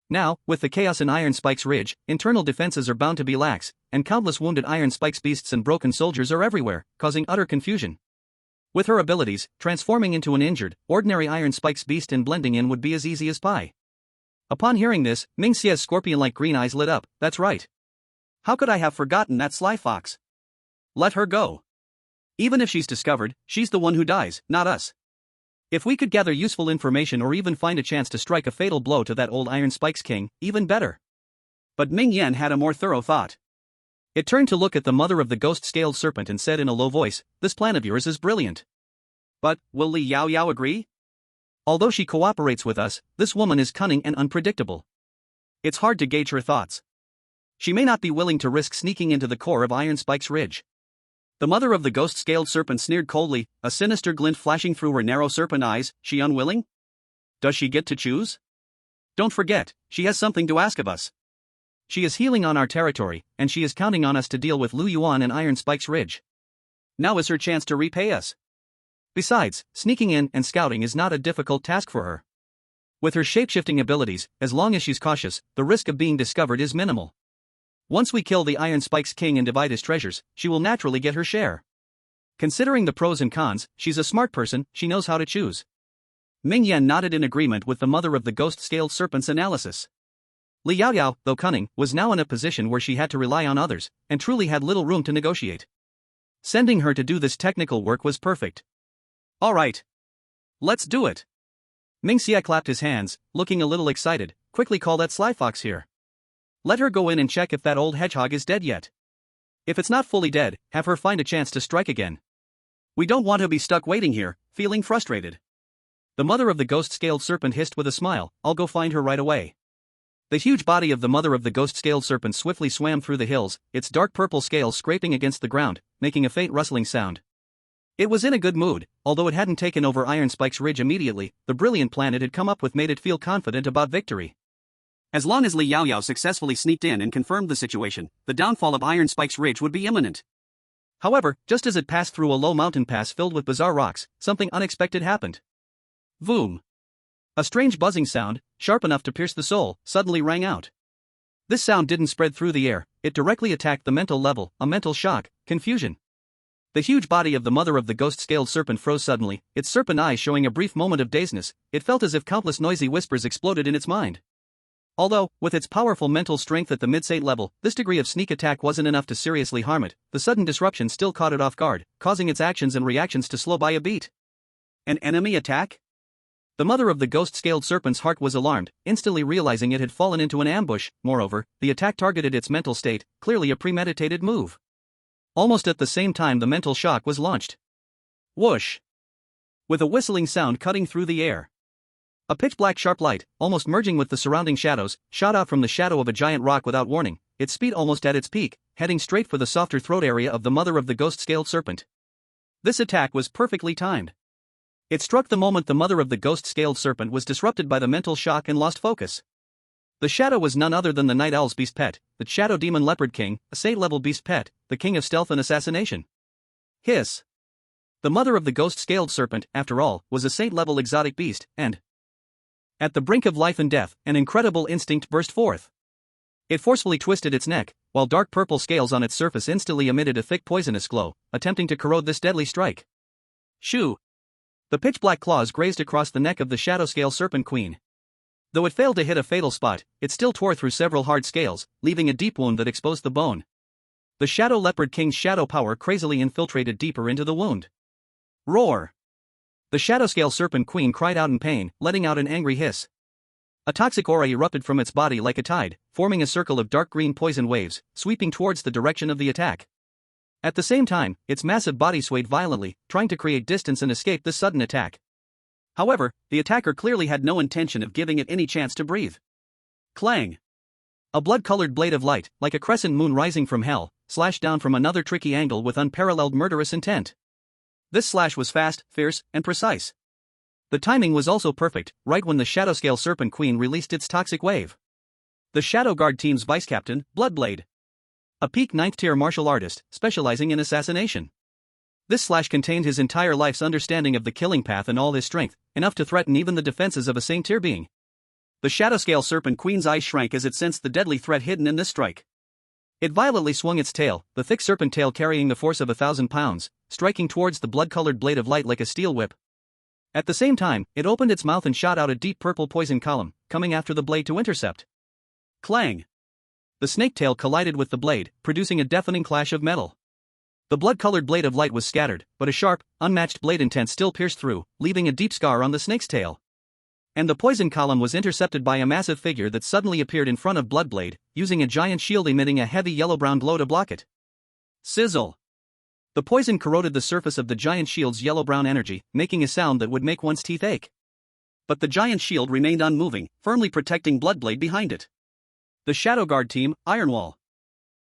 Now, with the chaos in Iron Spike's Ridge, internal defenses are bound to be lax, and countless wounded Iron Spike's beasts and broken soldiers are everywhere, causing utter confusion. With her abilities, transforming into an injured, ordinary Iron Spike's beast and blending in would be as easy as pie. Upon hearing this, Ming Xia's scorpion-like green eyes lit up. That's right. How could I have forgotten that sly fox? Let her go. Even if she's discovered, she's the one who dies, not us. If we could gather useful information or even find a chance to strike a fatal blow to that old Iron Spike's king, even better. But Ming Yan had a more thorough thought. It turned to look at the mother of the ghost-scaled serpent and said in a low voice, this plan of yours is brilliant. But, will Li Yao Yao agree? Although she cooperates with us, this woman is cunning and unpredictable. It's hard to gauge her thoughts. She may not be willing to risk sneaking into the core of Iron Spike's Ridge. The mother of the ghost-scaled serpent sneered coldly, a sinister glint flashing through her narrow serpent eyes. She unwilling? Does she get to choose? Don't forget, she has something to ask of us. She is healing on our territory, and she is counting on us to deal with Lu Yuan and Iron Spike's Ridge. Now is her chance to repay us. Besides, sneaking in and scouting is not a difficult task for her. With her shape-shifting abilities, as long as she's cautious, the risk of being discovered is minimal. Once we kill the Iron Spike's king and divide his treasures, she will naturally get her share. Considering the pros and cons, she's a smart person, she knows how to choose. Ming Yan nodded in agreement with the mother of the ghost-scaled serpent's analysis. Li Yaoyao, though cunning, was now in a position where she had to rely on others, and truly had little room to negotiate. Sending her to do this technical work was perfect. Alright. Let's do it. Ming Xia clapped his hands, looking a little excited, quickly call that sly fox here. Let her go in and check if that old hedgehog is dead yet. If it's not fully dead, have her find a chance to strike again. We don't want to be stuck waiting here, feeling frustrated. The mother of the ghost-scaled serpent hissed with a smile, I'll go find her right away. The huge body of the mother of the ghost-scaled serpent swiftly swam through the hills, its dark purple scales scraping against the ground, making a faint rustling sound. It was in a good mood, although it hadn't taken over Iron Spike's Ridge immediately. The brilliant plan it had come up with made it feel confident about victory. As long as Li Yaoyao successfully sneaked in and confirmed the situation, the downfall of Iron Spike's Ridge would be imminent. However, just as it passed through a low mountain pass filled with bizarre rocks, something unexpected happened. Voom! A strange buzzing sound, sharp enough to pierce the soul, suddenly rang out. This sound didn't spread through the air, it directly attacked the mental level, a mental shock, confusion. The huge body of the mother of the ghost-scaled serpent froze suddenly, its serpent eyes showing a brief moment of dazedness. It felt as if countless noisy whispers exploded in its mind. Although, with its powerful mental strength at the mid-state level, this degree of sneak attack wasn't enough to seriously harm it. The sudden disruption still caught it off guard, causing its actions and reactions to slow by a beat. An enemy attack? The mother of the ghost-scaled serpent's heart was alarmed, instantly realizing it had fallen into an ambush. Moreover, the attack targeted its mental state, clearly a premeditated move. Almost at the same time the mental shock was launched. Whoosh! With a whistling sound cutting through the air. A pitch-black sharp light, almost merging with the surrounding shadows, shot out from the shadow of a giant rock without warning, its speed almost at its peak, heading straight for the softer throat area of the mother of the ghost-scaled serpent. This attack was perfectly timed. It struck the moment the mother of the ghost-scaled serpent was disrupted by the mental shock and lost focus. The shadow was none other than the Night Owl's beast pet, the Shadow Demon Leopard King, a saint-level beast pet, the king of stealth and assassination. Hiss! The mother of the ghost-scaled serpent, after all, was a saint-level exotic beast, and at the brink of life and death, an incredible instinct burst forth. It forcefully twisted its neck, while dark purple scales on its surface instantly emitted a thick poisonous glow, attempting to corrode this deadly strike. Shoo! The pitch-black claws grazed across the neck of the shadow-scale serpent queen. Though it failed to hit a fatal spot, it still tore through several hard scales, leaving a deep wound that exposed the bone. The Shadow Leopard King's shadow power crazily infiltrated deeper into the wound. Roar! The shadow-scale serpent queen cried out in pain, letting out an angry hiss. A toxic aura erupted from its body like a tide, forming a circle of dark green poison waves, sweeping towards the direction of the attack. At the same time, its massive body swayed violently, trying to create distance and escape this sudden attack. However, the attacker clearly had no intention of giving it any chance to breathe. Clang! A blood-colored blade of light, like a crescent moon rising from hell, slashed down from another tricky angle with unparalleled murderous intent. This slash was fast, fierce, and precise. The timing was also perfect, right when the Shadowscale Serpent Queen released its toxic wave. The Shadow Guard team's vice-captain, Bloodblade. A peak 9th tier martial artist, specializing in assassination. This slash contained his entire life's understanding of the killing path and all his strength, enough to threaten even the defenses of a saint tier being. The Shadowscale Serpent Queen's eyes shrank as it sensed the deadly threat hidden in this strike. It violently swung its tail, the thick serpent tail carrying the force of 1,000 pounds, striking towards the blood-colored blade of light like a steel whip. At the same time, it opened its mouth and shot out a deep purple poison column, coming after the blade to intercept. Clang! The snake tail collided with the blade, producing a deafening clash of metal. The blood-colored blade of light was scattered, but a sharp, unmatched blade intent still pierced through, leaving a deep scar on the snake's tail. And the poison column was intercepted by a massive figure that suddenly appeared in front of Bloodblade, using a giant shield emitting a heavy yellow-brown glow to block it. Sizzle! The poison corroded the surface of the giant shield's yellow-brown energy, making a sound that would make one's teeth ache. But the giant shield remained unmoving, firmly protecting Bloodblade behind it. The Shadow Guard team, Ironwall.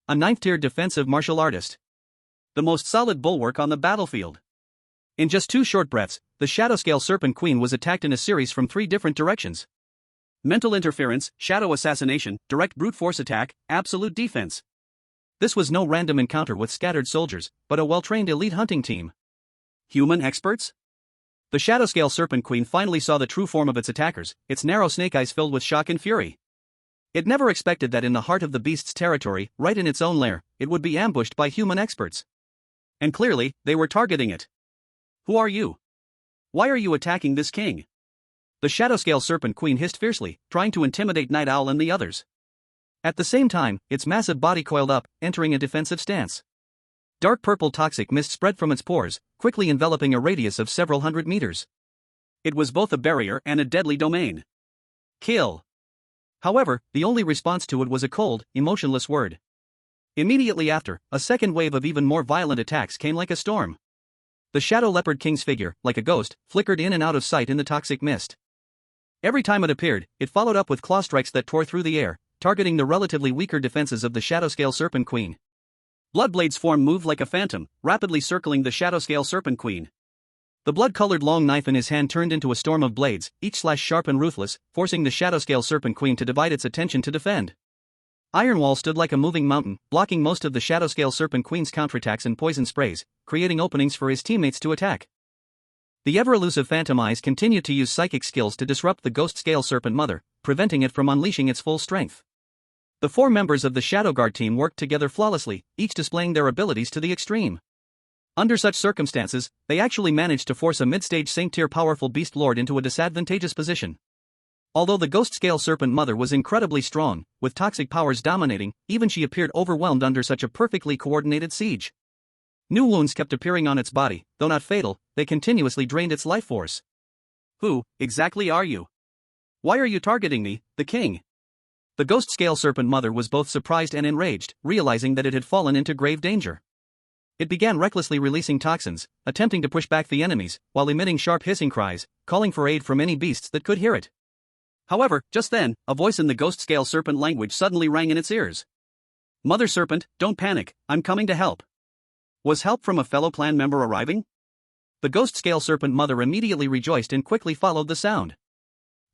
A 9th tier defensive martial artist. the most solid bulwark on the battlefield. In just 2 short breaths, the Shadowscale Serpent Queen was attacked in a series from 3 different directions. Mental interference, shadow assassination, direct brute force attack, absolute defense. This was no random encounter with scattered soldiers, but a well-trained elite hunting team. Human experts? The Shadowscale Serpent Queen finally saw the true form of its attackers, its narrow snake eyes filled with shock and fury. It never expected that in the heart of the beast's territory, right in its own lair, it would be ambushed by human experts. And clearly, they were targeting it. Who are you? Why are you attacking this king? The Shadowscale Serpent Queen hissed fiercely, trying to intimidate Night Owl and the others. At the same time, its massive body coiled up, entering a defensive stance. Dark purple toxic mist spread from its pores, quickly enveloping a radius of several hundred meters. It was both a barrier and a deadly domain. Kill. However, the only response to it was a cold, emotionless word. Immediately after, a second wave of even more violent attacks came like a storm. The Shadow Leopard King's figure, like a ghost, flickered in and out of sight in the toxic mist. Every time it appeared, it followed up with claw strikes that tore through the air, targeting the relatively weaker defenses of the Shadowscale Serpent Queen. Bloodblade's form moved like a phantom, rapidly circling the Shadowscale Serpent Queen. The blood-colored long knife in his hand turned into a storm of blades, each slash sharp and ruthless, forcing the Shadowscale Serpent Queen to divide its attention to defend. Ironwall stood like a moving mountain, blocking most of the Shadowscale Serpent Queen's counterattacks and poison sprays, creating openings for his teammates to attack. The ever-elusive Phantom Eyes continued to use psychic skills to disrupt the Ghost Scale Serpent Mother, preventing it from unleashing its full strength. The 4 members of the Shadow Guard team worked together flawlessly, each displaying their abilities to the extreme. Under such circumstances, they actually managed to force a mid-stage Saint-tier powerful Beast Lord into a disadvantageous position. Although the Ghost Scale Serpent Mother was incredibly strong, with toxic powers dominating, even she appeared overwhelmed under such a perfectly coordinated siege. New wounds kept appearing on its body, though not fatal, they continuously drained its life force. Who, exactly are you? Why are you targeting me, the king? The Ghost Scale Serpent Mother was both surprised and enraged, realizing that it had fallen into grave danger. It began recklessly releasing toxins, attempting to push back the enemies, while emitting sharp hissing cries, calling for aid from any beasts that could hear it. However, just then, a voice in the Ghost Scale Serpent language suddenly rang in its ears. Mother Serpent, don't panic, I'm coming to help. Was help from a fellow clan member arriving? The Ghost Scale Serpent Mother immediately rejoiced and quickly followed the sound.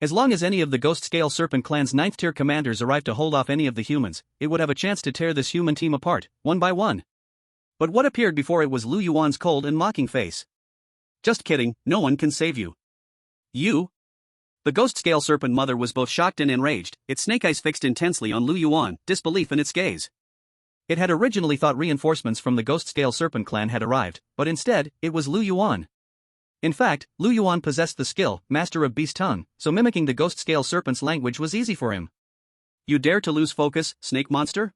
As long as any of the Ghost Scale Serpent clan's 9th-tier commanders arrived to hold off any of the humans, it would have a chance to tear this human team apart, one by one. But what appeared before it was Lu Yuan's cold and mocking face. Just kidding, no one can save you. You? The Ghost Scale Serpent Mother was both shocked and enraged, its snake eyes fixed intensely on Lu Yuan, disbelief in its gaze. It had originally thought reinforcements from the Ghost Scale Serpent clan had arrived, but instead, it was Lu Yuan. In fact, Lu Yuan possessed the skill, Master of Beast Tongue, so mimicking the Ghost Scale Serpent's language was easy for him. You dare to lose focus, snake monster?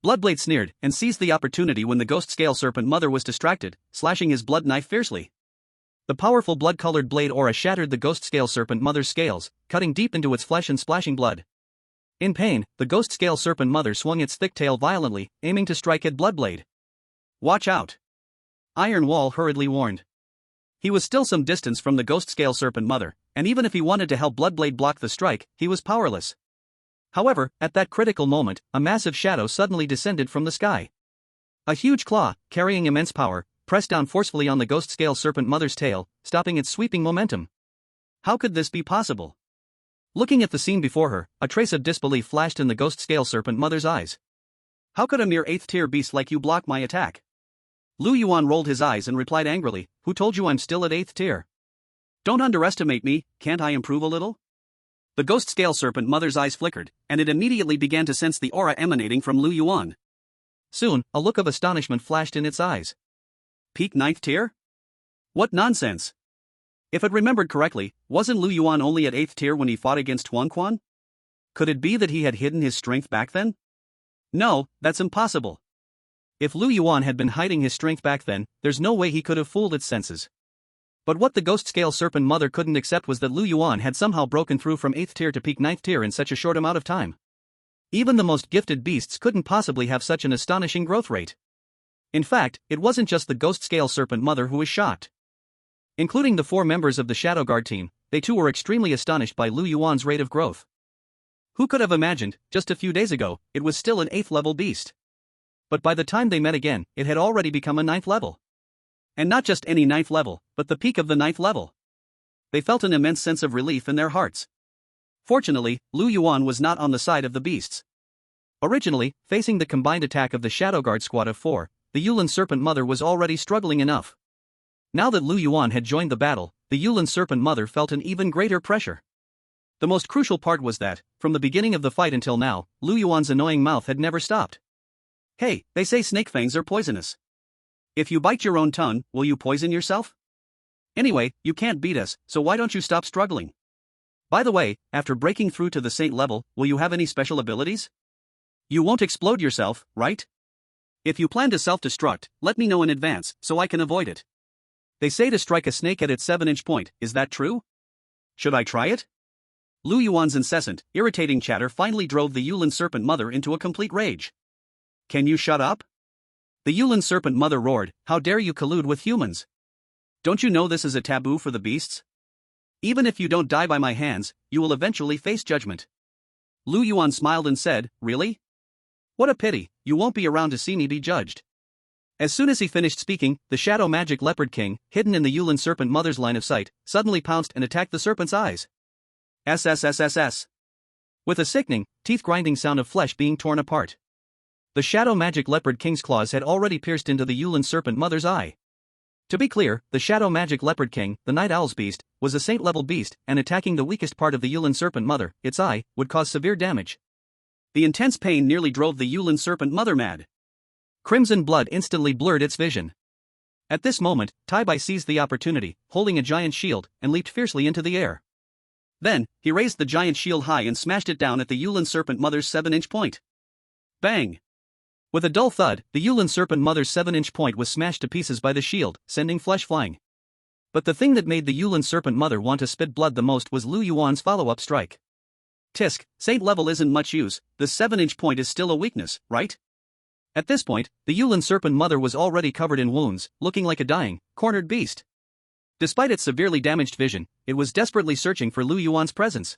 Bloodblade sneered, and seized the opportunity when the Ghost Scale Serpent Mother was distracted, slashing his blood knife fiercely. The powerful blood-colored blade aura shattered the Ghost Scale Serpent Mother's scales, cutting deep into its flesh and splashing blood. In pain, the Ghost Scale Serpent Mother swung its thick tail violently, aiming to strike at Bloodblade. Watch out! Iron Wall hurriedly warned. He was still some distance from the Ghost Scale Serpent Mother, and even if he wanted to help Bloodblade block the strike, he was powerless. However, at that critical moment, a massive shadow suddenly descended from the sky. A huge claw, carrying immense power, pressed down forcefully on the Ghost Scale Serpent Mother's tail, stopping its sweeping momentum. How could this be possible? Looking at the scene before her, a trace of disbelief flashed in the Ghost Scale Serpent Mother's eyes. How could a mere 8th-tier beast like you block my attack? Lu Yuan rolled his eyes and replied angrily, who told you I'm still at 8th tier? Don't underestimate me, can't I improve a little? The Ghost Scale Serpent Mother's eyes flickered, and it immediately began to sense the aura emanating from Lu Yuan. Soon, a look of astonishment flashed in its eyes. Peak 9th tier? What nonsense! If it remembered correctly, wasn't Lu Yuan only at 8th tier when he fought against Huang Quan? Could it be that he had hidden his strength back then? No, that's impossible. If Lu Yuan had been hiding his strength back then, there's no way he could have fooled its senses. But what the Ghost Scale Serpent Mother couldn't accept was that Lu Yuan had somehow broken through from 8th tier to peak 9th tier in such a short amount of time. Even the most gifted beasts couldn't possibly have such an astonishing growth rate. In fact, it wasn't just the Ghost Scale Serpent Mother who was shocked. Including the 4 members of the Shadow Guard team, they too were extremely astonished by Lu Yuan's rate of growth. Who could have imagined, just a few days ago, it was still an 8th level beast? But by the time they met again, it had already become a 9th level. And not just any 9th level, but the peak of the 9th level. They felt an immense sense of relief in their hearts. Fortunately, Lu Yuan was not on the side of the beasts. Originally, facing the combined attack of the Shadow Guard squad of 4, the Yulin Serpent Mother was already struggling enough. Now that Lu Yuan had joined the battle, the Yulin Serpent Mother felt an even greater pressure. The most crucial part was that, from the beginning of the fight until now, Lu Yuan's annoying mouth had never stopped. Hey, they say snake fangs are poisonous. If you bite your own tongue, will you poison yourself? Anyway, you can't beat us, so why don't you stop struggling? By the way, after breaking through to the saint level, will you have any special abilities? You won't explode yourself, right? If you plan to self-destruct, let me know in advance, so I can avoid it. They say to strike a snake at its 7-inch point, is that true? Should I try it? Lu Yuan's incessant, irritating chatter finally drove the Yulin Serpent Mother into a complete rage. Can you shut up? The Yulin Serpent Mother roared, how dare you collude with humans? Don't you know this is a taboo for the beasts? Even if you don't die by my hands, you will eventually face judgment. Lu Yuan smiled and said, really? What a pity, you won't be around to see me be judged. As soon as he finished speaking, the Shadow Magic Leopard King, hidden in the Yulin Serpent Mother's line of sight, suddenly pounced and attacked the serpent's eyes. SSSSS. With a sickening, teeth-grinding sound of flesh being torn apart. The Shadow Magic Leopard King's claws had already pierced into the Yulin Serpent Mother's eye. To be clear, the Shadow Magic Leopard King, the Night Owl's beast, was a saint-level beast, and attacking the weakest part of the Yulin Serpent Mother, its eye, would cause severe damage. The intense pain nearly drove the Yulin Serpent Mother mad. Crimson blood instantly blurred its vision. At this moment, Tai Bai seized the opportunity, holding a giant shield, and leaped fiercely into the air. Then, he raised the giant shield high and smashed it down at the Yulin Serpent Mother's 7-inch point. Bang! With a dull thud, the Yulin Serpent Mother's 7-inch point was smashed to pieces by the shield, sending flesh flying. But the thing that made the Yulin Serpent Mother want to spit blood the most was Lu Yuan's follow-up strike. Tisk, saint level isn't much use, the 7-inch point is still a weakness, right? At this point, the Yulin Serpent Mother was already covered in wounds, looking like a dying, cornered beast. Despite its severely damaged vision, it was desperately searching for Lu Yuan's presence.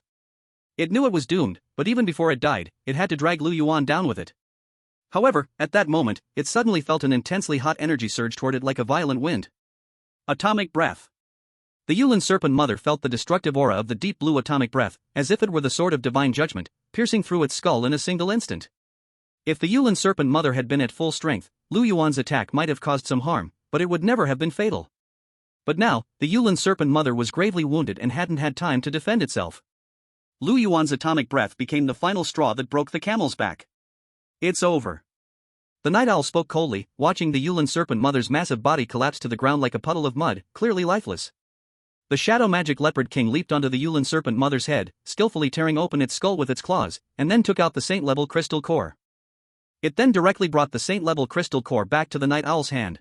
It knew it was doomed, but even before it died, it had to drag Lu Yuan down with it. However, at that moment, it suddenly felt an intensely hot energy surge toward it like a violent wind. Atomic breath. The Yulin Serpent Mother felt the destructive aura of the deep blue atomic breath, as if it were the sword of divine judgment, piercing through its skull in a single instant. If the Yulin Serpent Mother had been at full strength, Lu Yuan's attack might have caused some harm, but it would never have been fatal. But now, the Yulin Serpent Mother was gravely wounded and hadn't had time to defend itself. Lu Yuan's atomic breath became the final straw that broke the camel's back. It's over. The Night Owl spoke coldly, watching the Yulin Serpent Mother's massive body collapse to the ground like a puddle of mud, clearly lifeless. The Shadow Magic Leopard King leaped onto the Yulin Serpent Mother's head, skillfully tearing open its skull with its claws, and then took out the saint-level crystal core. It then directly brought the saint-level crystal core back to the Night Owl's hand.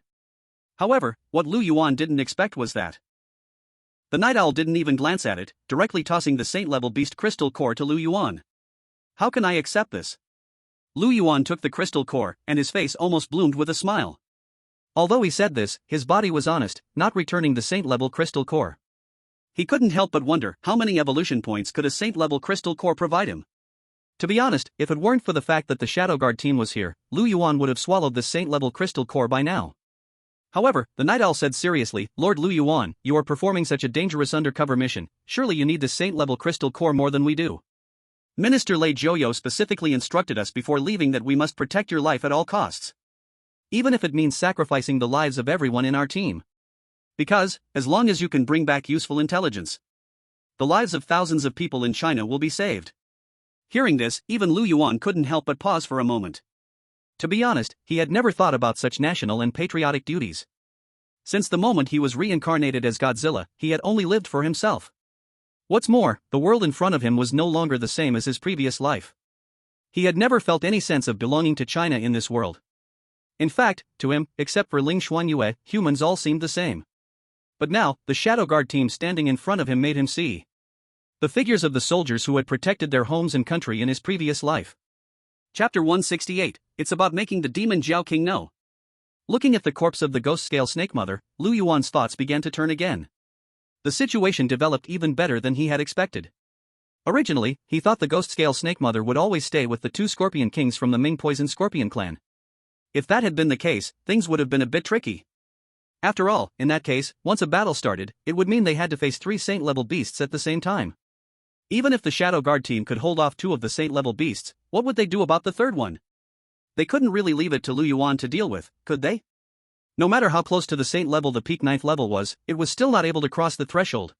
However, what Lu Yuan didn't expect was that the Night Owl didn't even glance at it, directly tossing the saint-level beast crystal core to Lu Yuan. How can I accept this? Lu Yuan took the crystal core, and his face almost bloomed with a smile. Although he said this, his body was honest, not returning the saint-level crystal core. He couldn't help but wonder how many evolution points could a saint-level crystal core provide him. To be honest, if it weren't for the fact that the Shadow Guard team was here, Lu Yuan would have swallowed the saint-level crystal core by now. However, the Night Owl said seriously, Lord Lu Yuan, you are performing such a dangerous undercover mission, surely you need the saint-level crystal core more than we do. Minister Lei Zhouyo specifically instructed us before leaving that we must protect your life at all costs. Even if it means sacrificing the lives of everyone in our team. Because, as long as you can bring back useful intelligence, the lives of thousands of people in China will be saved. Hearing this, even Lu Yuan couldn't help but pause for a moment. To be honest, he had never thought about such national and patriotic duties. Since the moment he was reincarnated as Godzilla, he had only lived for himself. What's more, the world in front of him was no longer the same as his previous life. He had never felt any sense of belonging to China in this world. In fact, to him, except for Ling Shuangyue, humans all seemed the same. But now, the Shadow Guard team standing in front of him made him see the figures of the soldiers who had protected their homes and country in his previous life. Chapter 168, it's about making the demon Jiao King know. Looking at the corpse of the ghost-scale snake mother, Lu Yuan's thoughts began to turn again. The situation developed even better than he had expected. Originally, he thought the ghost-scale snake mother would always stay with the two scorpion kings from the Ming Poison Scorpion clan. If that had been the case, things would have been a bit tricky. After all, in that case, once a battle started, it would mean they had to face 3 Saint-level beasts at the same time. Even if the Shadow Guard team could hold off 2 of the Saint-level beasts, what would they do about the third one? They couldn't really leave it to Lu Yuan to deal with, could they? No matter how close to the Saint level the peak 9th level was, it was still not able to cross the threshold.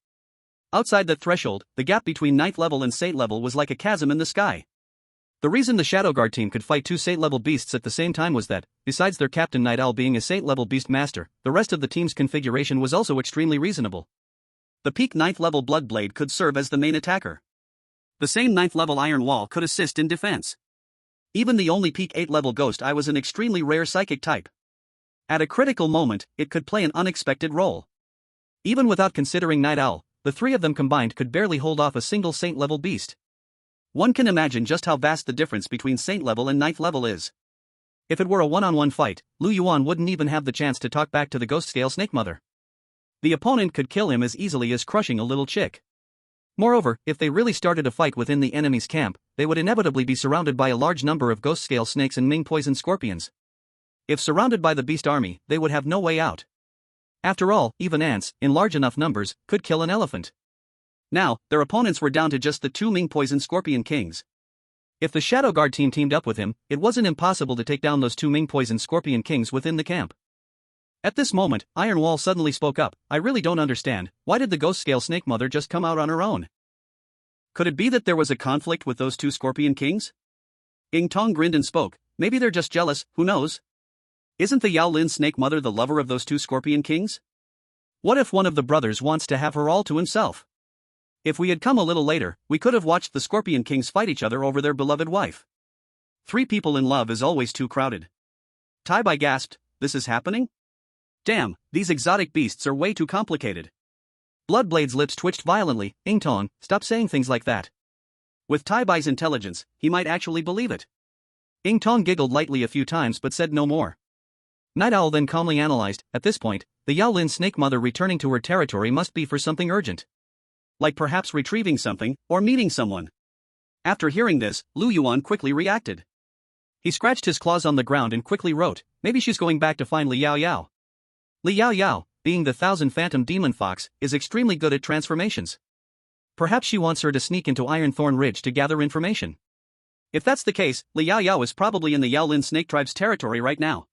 Outside that threshold, the gap between 9th level and Saint level was like a chasm in the sky. The reason the Shadow Guard team could fight 2 Saint-level beasts at the same time was that, besides their captain Night Owl being a Saint-level beast master, the rest of the team's configuration was also extremely reasonable. The peak 9th level Bloodblade could serve as the main attacker. The same 9th level Iron Wall could assist in defense. Even the only peak 8 level Ghost Eye was an extremely rare psychic type. At a critical moment, it could play an unexpected role. Even without considering Night Owl, the 3 of them combined could barely hold off a single Saint-level beast. One can imagine just how vast the difference between Saint level and 9th level is. If it were a one-on-one fight, Lu Yuan wouldn't even have the chance to talk back to the Ghost Scale Snake Mother. The opponent could kill him as easily as crushing a little chick. Moreover, if they really started a fight within the enemy's camp, they would inevitably be surrounded by a large number of Ghost Scale snakes and Ming poison scorpions. If surrounded by the beast army, they would have no way out. After all, even ants, in large enough numbers, could kill an elephant. Now, their opponents were down to just the 2 Ming Poison Scorpion Kings. If the Shadow Guard team teamed up with him, it wasn't impossible to take down those 2 Ming Poison Scorpion Kings within the camp. At this moment, Iron Wall suddenly spoke up. I really don't understand, why did the Ghost Scale Snake Mother just come out on her own? Could it be that there was a conflict with those 2 Scorpion Kings? Ying Tong grinned and spoke, maybe they're just jealous, who knows? Isn't the Yaolin Snake Mother the lover of those 2 Scorpion Kings? What if one of the brothers wants to have her all to himself? If we had come a little later, we could have watched the Scorpion Kings fight each other over their beloved wife. 3 people in love is always too crowded. Tai Bai gasped, this is happening? Damn, these exotic beasts are way too complicated. Bloodblade's lips twitched violently. Ying Tong, stop saying things like that. With Tai Bai's intelligence, he might actually believe it. Ying Tong giggled lightly a few times but said no more. Night Owl then calmly analyzed, at this point, the Yaolin Snake Mother returning to her territory must be for something urgent. Like perhaps retrieving something, or meeting someone. After hearing this, Lu Yuan quickly reacted. He scratched his claws on the ground and quickly wrote, maybe she's going back to find Li Yao Yao. Li Yao Yao, being the 1000 Phantom Demon Fox, is extremely good at transformations. Perhaps she wants her to sneak into Ironthorn Ridge to gather information. If that's the case, Li Yao Yao is probably in the Yaolin Snake Tribe's territory right now.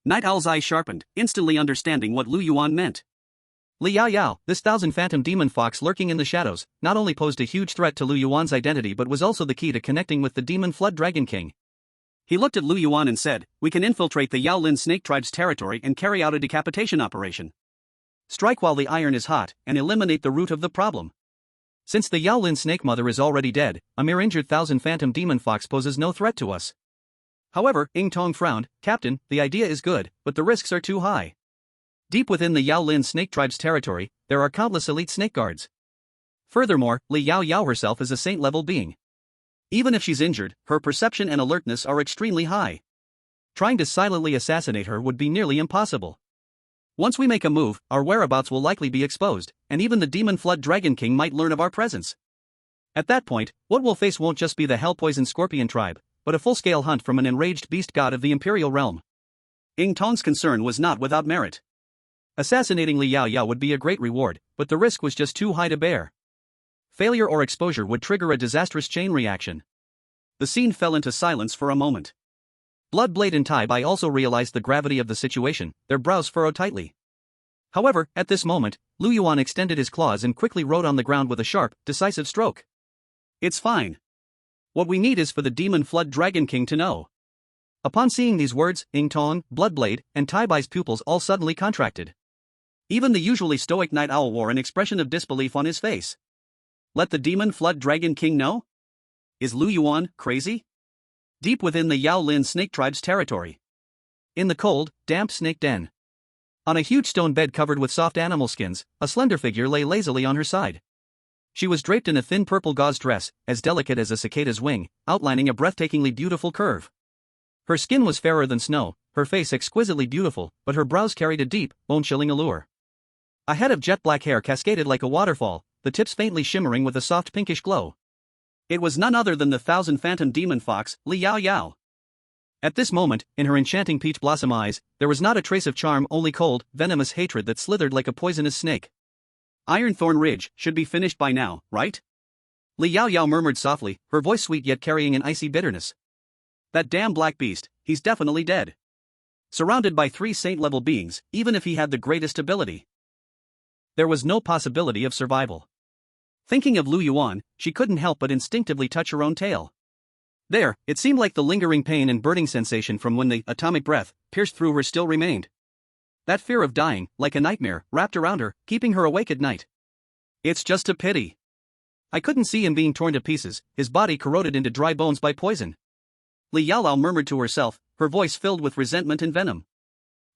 Night Owl's eyes sharpened, instantly understanding what Lu Yuan meant. Li Yao Yao, this 1000 Phantom Demon Fox lurking in the shadows, not only posed a huge threat to Lu Yuan's identity but was also the key to connecting with the Demon Flood Dragon King. He looked at Lu Yuan and said, we can infiltrate the Yaolin Snake Tribe's territory and carry out a decapitation operation. Strike while the iron is hot, and eliminate the root of the problem. Since the Yaolin Snake Mother is already dead, a mere injured 1000 Phantom Demon Fox poses no threat to us. However, Ying Tong frowned, Captain, the idea is good, but the risks are too high. Deep within the Yaolin Snake Tribe's territory, there are countless elite snake guards. Furthermore, Li Yao Yao herself is a saint-level being. Even if she's injured, her perception and alertness are extremely high. Trying to silently assassinate her would be nearly impossible. Once we make a move, our whereabouts will likely be exposed, and even the Demon Flood Dragon King might learn of our presence. At that point, what we'll face won't just be the Hell-Poison Scorpion tribe, but a full-scale hunt from an enraged beast god of the Imperial Realm. Ying Tong's concern was not without merit. Assassinating Li Yao Yao would be a great reward, but the risk was just too high to bear. Failure or exposure would trigger a disastrous chain reaction. The scene fell into silence for a moment. Bloodblade and Tai Bai also realized the gravity of the situation, their brows furrowed tightly. However, at this moment, Lu Yuan extended his claws and quickly wrote on the ground with a sharp, decisive stroke. It's fine. What we need is for the Demon Flood Dragon King to know. Upon seeing these words, Ying Tong, Bloodblade, and Tai Bai's pupils all suddenly contracted. Even the usually stoic Night Owl wore an expression of disbelief on his face. Let the Demon Flood Dragon King know? Is Lu Yuan crazy? Deep within the Yaolin Snake Tribe's territory. In the cold, damp snake den. On a huge stone bed covered with soft animal skins, a slender figure lay lazily on her side. She was draped in a thin purple gauze dress, as delicate as a cicada's wing, outlining a breathtakingly beautiful curve. Her skin was fairer than snow, her face exquisitely beautiful, but her brows carried a deep, bone-chilling allure. A head of jet-black hair cascaded like a waterfall, the tips faintly shimmering with a soft pinkish glow. It was none other than the 1000 Phantom Demon Fox, Li Yao Yao. At this moment, in her enchanting peach blossom eyes, there was not a trace of charm, only cold, venomous hatred that slithered like a poisonous snake. Ironthorn Ridge should be finished by now, right? Li Yaoyao murmured softly, her voice sweet yet carrying an icy bitterness. That damn black beast, he's definitely dead. Surrounded by 3 saint-level beings, even if he had the greatest ability, there was no possibility of survival. Thinking of Lu Yuan, she couldn't help but instinctively touch her own tail. There, it seemed like the lingering pain and burning sensation from when the atomic breath pierced through her still remained. That fear of dying, like a nightmare, wrapped around her, keeping her awake at night. It's just a pity. I couldn't see him being torn to pieces, his body corroded into dry bones by poison. Li Yaolao murmured to herself, her voice filled with resentment and venom.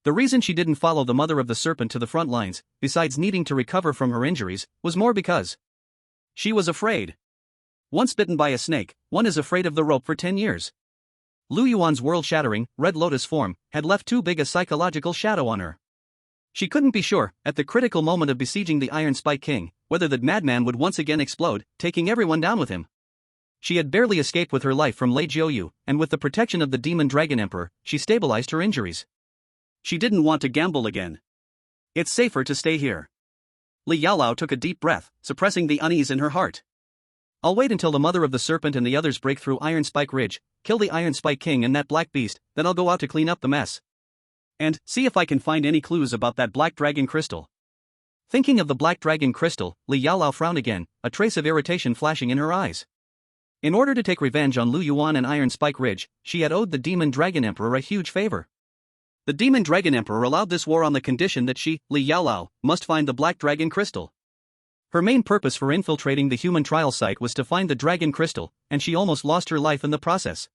The reason she didn't follow the mother of the serpent to the front lines, besides needing to recover from her injuries, was more because she was afraid. Once bitten by a snake, one is afraid of the rope for 10 years. Lu Yuan's world-shattering, red lotus form had left too big a psychological shadow on her. She couldn't be sure, at the critical moment of besieging the Iron Spike King, whether that madman would once again explode, taking everyone down with him. She had barely escaped with her life from Lei Jiuyu, and with the protection of the Demon Dragon Emperor, she stabilized her injuries. She didn't want to gamble again. It's safer to stay here. Li Yaolao took a deep breath, suppressing the unease in her heart. I'll wait until the mother of the serpent and the others break through Iron Spike Ridge, kill the Iron Spike King and that black beast, then I'll go out to clean up the mess. And see if I can find any clues about that black dragon crystal. Thinking of the black dragon crystal, Li Yaolao frowned again, a trace of irritation flashing in her eyes. In order to take revenge on Lu Yuan and Iron Spike Ridge, she had owed the Demon Dragon Emperor a huge favor. The Demon Dragon Emperor allowed this war on the condition that she, Li Yaolao, must find the black dragon crystal. Her main purpose for infiltrating the human trial site was to find the dragon crystal, and she almost lost her life in the process.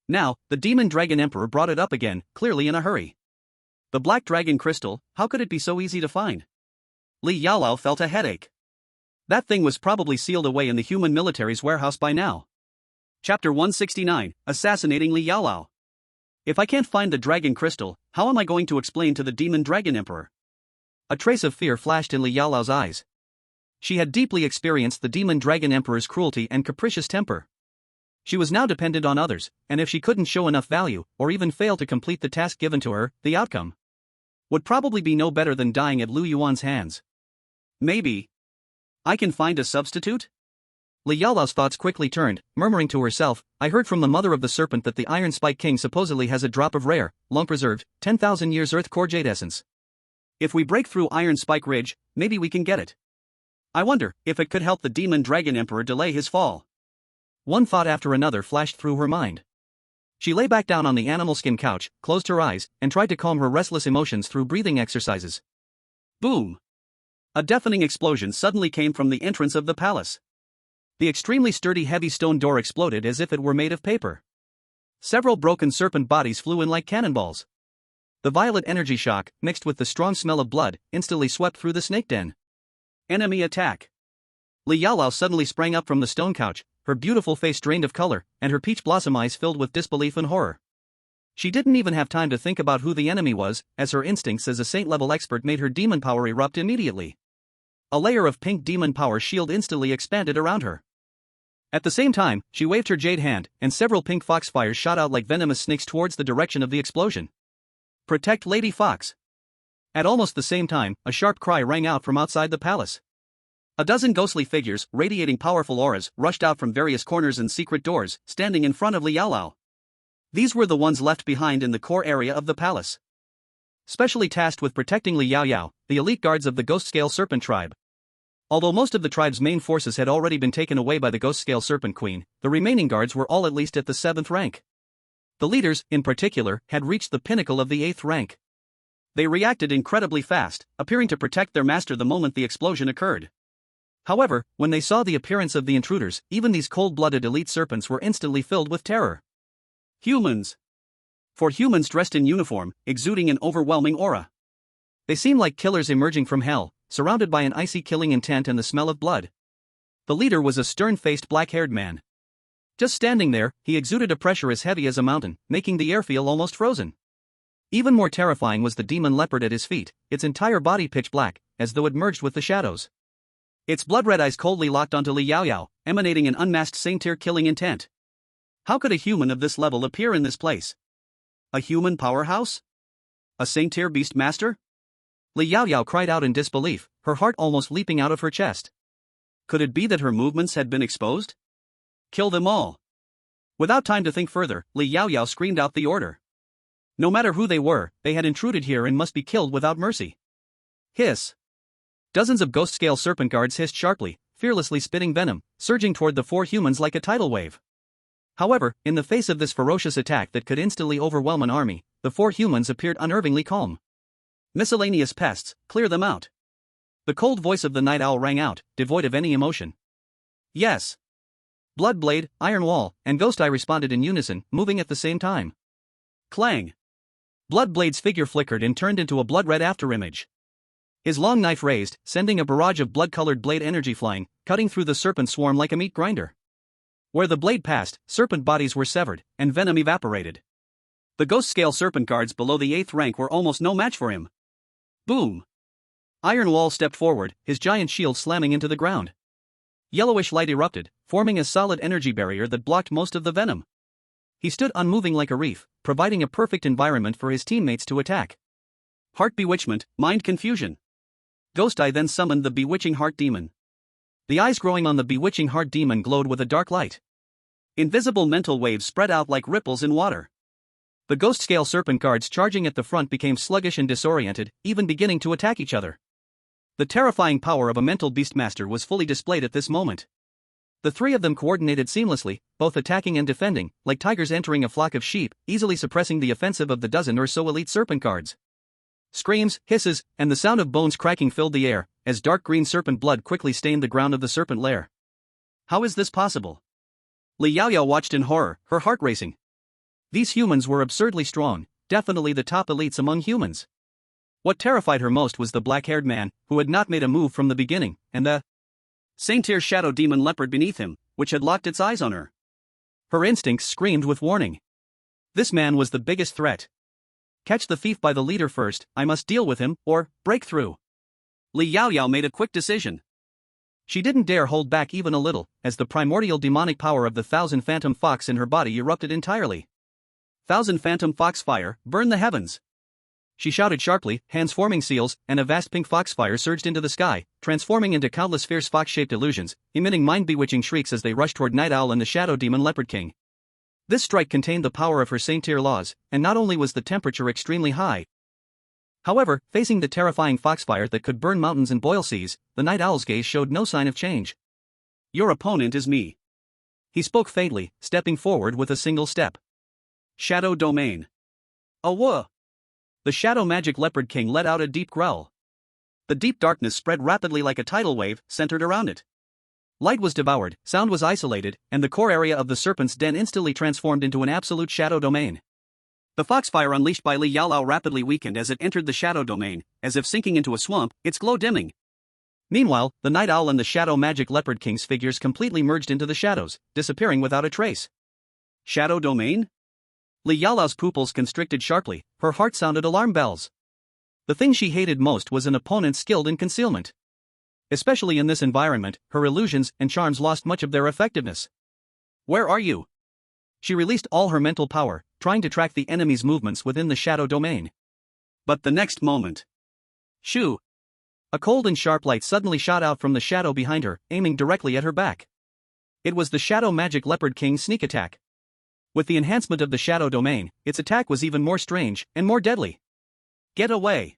Now, the Demon Dragon Emperor brought it up again, clearly in a hurry. The black dragon crystal, how could it be so easy to find? Li Yaolao felt a headache. That thing was probably sealed away in the human military's warehouse by now. Chapter 169, Assassinating Li Yaolao. If I can't find the dragon crystal, how am I going to explain to the Demon Dragon Emperor? A trace of fear flashed in Li Yaolao's eyes. She had deeply experienced the Demon Dragon Emperor's cruelty and capricious temper. She was now dependent on others, and if she couldn't show enough value, or even fail to complete the task given to her, the outcome would probably be no better than dying at Lu Yuan's hands. Maybe I can find a substitute? Li Yaolao's thoughts quickly turned, murmuring to herself, I heard from the mother of the serpent that the Iron Spike King supposedly has a drop of rare, long-preserved, 10,000 years Earth Core Jade Essence. If we break through Iron Spike Ridge, maybe we can get it. I wonder if it could help the Demon Dragon Emperor delay his fall. One thought after another flashed through her mind. She lay back down on the animal skin couch, closed her eyes, and tried to calm her restless emotions through breathing exercises. Boom! A deafening explosion suddenly came from the entrance of the palace. The extremely sturdy heavy stone door exploded as if it were made of paper. Several broken serpent bodies flew in like cannonballs. The violet energy shock, mixed with the strong smell of blood, instantly swept through the snake den. Enemy attack! Li Yaolao suddenly sprang up from the stone couch, her beautiful face drained of color, and her peach blossom eyes filled with disbelief and horror. She didn't even have time to think about who the enemy was, as her instincts as a saint-level expert made her demon power erupt immediately. A layer of pink demon power shield instantly expanded around her. At the same time, she waved her jade hand, and several pink foxfires shot out like venomous snakes towards the direction of the explosion. Protect Lady Fox! At almost the same time, a sharp cry rang out from outside the palace. A dozen ghostly figures, radiating powerful auras, rushed out from various corners and secret doors, standing in front of Li Yaolao. These were the ones left behind in the core area of the palace. Specially tasked with protecting Li Yaoyao, the elite guards of the Ghost-Scale Serpent tribe. Although most of the tribe's main forces had already been taken away by the Ghost-Scale Serpent Queen, the remaining guards were all at least at the 7th rank. The leaders, in particular, had reached the pinnacle of the 8th rank. They reacted incredibly fast, appearing to protect their master the moment the explosion occurred. However, when they saw the appearance of the intruders, even these cold-blooded elite serpents were instantly filled with terror. Humans! For humans dressed in uniform, exuding an overwhelming aura. They seemed like killers emerging from hell, surrounded by an icy killing intent and the smell of blood. The leader was a stern-faced black-haired man. Just standing there, he exuded a pressure as heavy as a mountain, making the air feel almost frozen. Even more terrifying was the demon leopard at his feet, its entire body pitch black, as though it merged with the shadows. Its blood-red eyes coldly locked onto Li Yaoyao, emanating an unmasked saint-tier killing intent. How could a human of this level appear in this place? A human powerhouse? A saint-tier beast master? Li Yaoyao cried out in disbelief, her heart almost leaping out of her chest. Could it be that her movements had been exposed? Kill them all. Without time to think further, Li Yaoyao screamed out the order. No matter who they were, they had intruded here and must be killed without mercy. Hiss. Dozens of ghost-scale serpent guards hissed sharply, fearlessly spitting venom, surging toward the four humans like a tidal wave. However, in the face of this ferocious attack that could instantly overwhelm an army, the four humans appeared unnervingly calm. Miscellaneous pests, clear them out. The cold voice of the night owl rang out, devoid of any emotion. Yes. Bloodblade, Iron Wall, and Ghost Eye responded in unison, moving at the same time. Clang. Bloodblade's figure flickered and turned into a blood-red afterimage. His long knife raised, sending a barrage of blood-colored blade energy flying, cutting through the serpent swarm like a meat grinder. Where the blade passed, serpent bodies were severed, and venom evaporated. The ghost-scale serpent guards below the 8th rank were almost no match for him. Boom! Iron Wall stepped forward, his giant shield slamming into the ground. Yellowish light erupted, forming a solid energy barrier that blocked most of the venom. He stood unmoving like a reef, providing a perfect environment for his teammates to attack. Heart bewitchment, mind confusion. Ghost Eye then summoned the bewitching heart demon. The eyes growing on the bewitching heart demon glowed with a dark light. Invisible mental waves spread out like ripples in water. The ghost-scale serpent guards charging at the front became sluggish and disoriented, even beginning to attack each other. The terrifying power of a mental beastmaster was fully displayed at this moment. The three of them coordinated seamlessly, both attacking and defending, like tigers entering a flock of sheep, easily suppressing the offensive of the dozen or so elite serpent guards. Screams, hisses, and the sound of bones cracking filled the air, as dark green serpent blood quickly stained the ground of the serpent lair. How is this possible? Li Yaoyao watched in horror, her heart racing. These humans were absurdly strong, definitely the top elites among humans. What terrified her most was the black-haired man, who had not made a move from the beginning, and the saint-tier shadow demon leopard beneath him, which had locked its eyes on her. Her instincts screamed with warning. This man was the biggest threat. Catch the thief by the leader first, I must deal with him, or break through. Li Yaoyao made a quick decision. She didn't dare hold back even a little, as the primordial demonic power of the 1,000 phantom fox in her body erupted entirely. 1,000 phantom fox fire, burn the heavens! She shouted sharply, hands forming seals, and a vast pink foxfire surged into the sky, transforming into countless fierce fox-shaped illusions, emitting mind-bewitching shrieks as they rushed toward Night Owl and the Shadow Demon Leopard King. This strike contained the power of her saint-tier laws, and not only was the temperature extremely high. However, facing the terrifying foxfire that could burn mountains and boil seas, the Night Owl's gaze showed no sign of change. Your opponent is me. He spoke faintly, stepping forward with a single step. Shadow Domain. Awah! The Shadow Magic Leopard King let out a deep growl. The deep darkness spread rapidly like a tidal wave, centered around it. Light was devoured, sound was isolated, and the core area of the serpent's den instantly transformed into an absolute shadow domain. The foxfire unleashed by Li Yaoyao rapidly weakened as it entered the shadow domain, as if sinking into a swamp, its glow dimming. Meanwhile, the Night Owl and the Shadow Magic Leopard King's figures completely merged into the shadows, disappearing without a trace. Shadow domain? Li Yaoyao's pupils constricted sharply, her heart sounded alarm bells. The thing she hated most was an opponent skilled in concealment. Especially in this environment, her illusions and charms lost much of their effectiveness. Where are you? She released all her mental power, trying to track the enemy's movements within the shadow domain. But the next moment. Shoo! A cold and sharp light suddenly shot out from the shadow behind her, aiming directly at her back. It was the Shadow Magic Leopard King's sneak attack. With the enhancement of the shadow domain, its attack was even more strange and more deadly. Get away!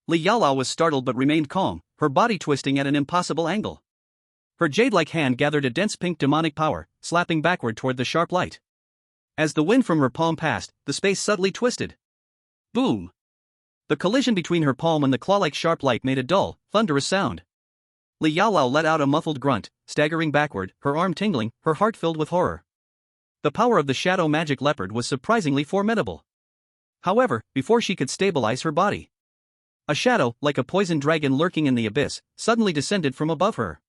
Li Yaoyao was startled but remained calm, her body twisting at an impossible angle. Her jade-like hand gathered a dense pink demonic power, slapping backward toward the sharp light. As the wind from her palm passed, the space subtly twisted. Boom! The collision between her palm and the claw-like sharp light made a dull, thunderous sound. Li Yaoyao let out a muffled grunt, staggering backward, her arm tingling, her heart filled with horror. The power of the Shadow Magic Leopard was surprisingly formidable. However, before she could stabilize her body, a shadow, like a poison dragon lurking in the abyss, suddenly descended from above her.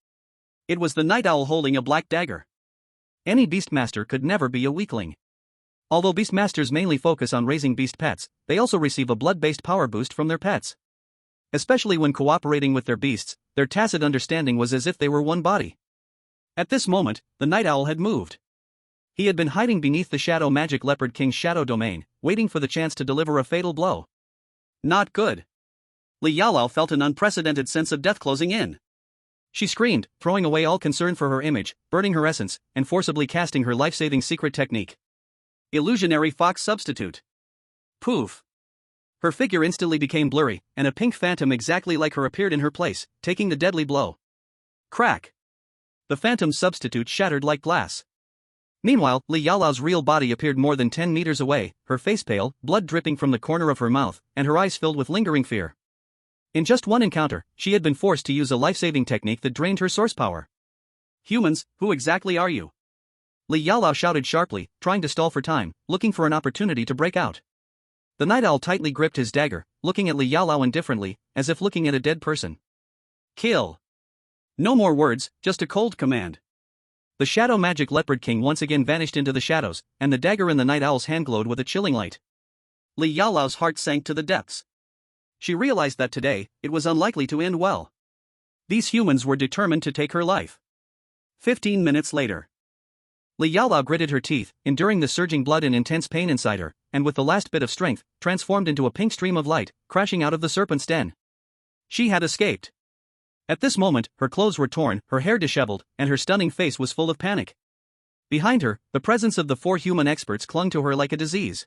It was the Night Owl holding a black dagger. Any Beastmaster could never be a weakling. Although Beastmasters mainly focus on raising beast pets, they also receive a blood-based power boost from their pets. Especially when cooperating with their beasts, their tacit understanding was as if they were one body. At this moment, the Night Owl had moved. He had been hiding beneath the Shadow Magic Leopard King's shadow domain, waiting for the chance to deliver a fatal blow. Not good. Li Yaolao felt an unprecedented sense of death closing in. She screamed, throwing away all concern for her image, burning her essence, and forcibly casting her life-saving secret technique. Illusionary Fox Substitute. Poof. Her figure instantly became blurry, and a pink phantom exactly like her appeared in her place, taking the deadly blow. Crack. The phantom substitute shattered like glass. Meanwhile, Li Yaolao's real body appeared more than 10 meters away, her face pale, blood dripping from the corner of her mouth, and her eyes filled with lingering fear. In just one encounter, she had been forced to use a life-saving technique that drained her source power. Humans, who exactly are you? Li Yaolao shouted sharply, trying to stall for time, looking for an opportunity to break out. The night owl tightly gripped his dagger, looking at Li Yaolao indifferently, as if looking at a dead person. Kill. No more words, just a cold command. The Shadow Magic Leopard King once again vanished into the shadows, and the dagger in the night owl's hand glowed with a chilling light. Li Yaolao's heart sank to the depths. She realized that today, it was unlikely to end well. These humans were determined to take her life. 15 minutes later. Li Yaolao gritted her teeth, enduring the surging blood and intense pain inside her, and with the last bit of strength, transformed into a pink stream of light, crashing out of the serpent's den. She had escaped. At this moment, her clothes were torn, her hair disheveled, and her stunning face was full of panic. Behind her, the presence of the 4 human experts clung to her like a disease.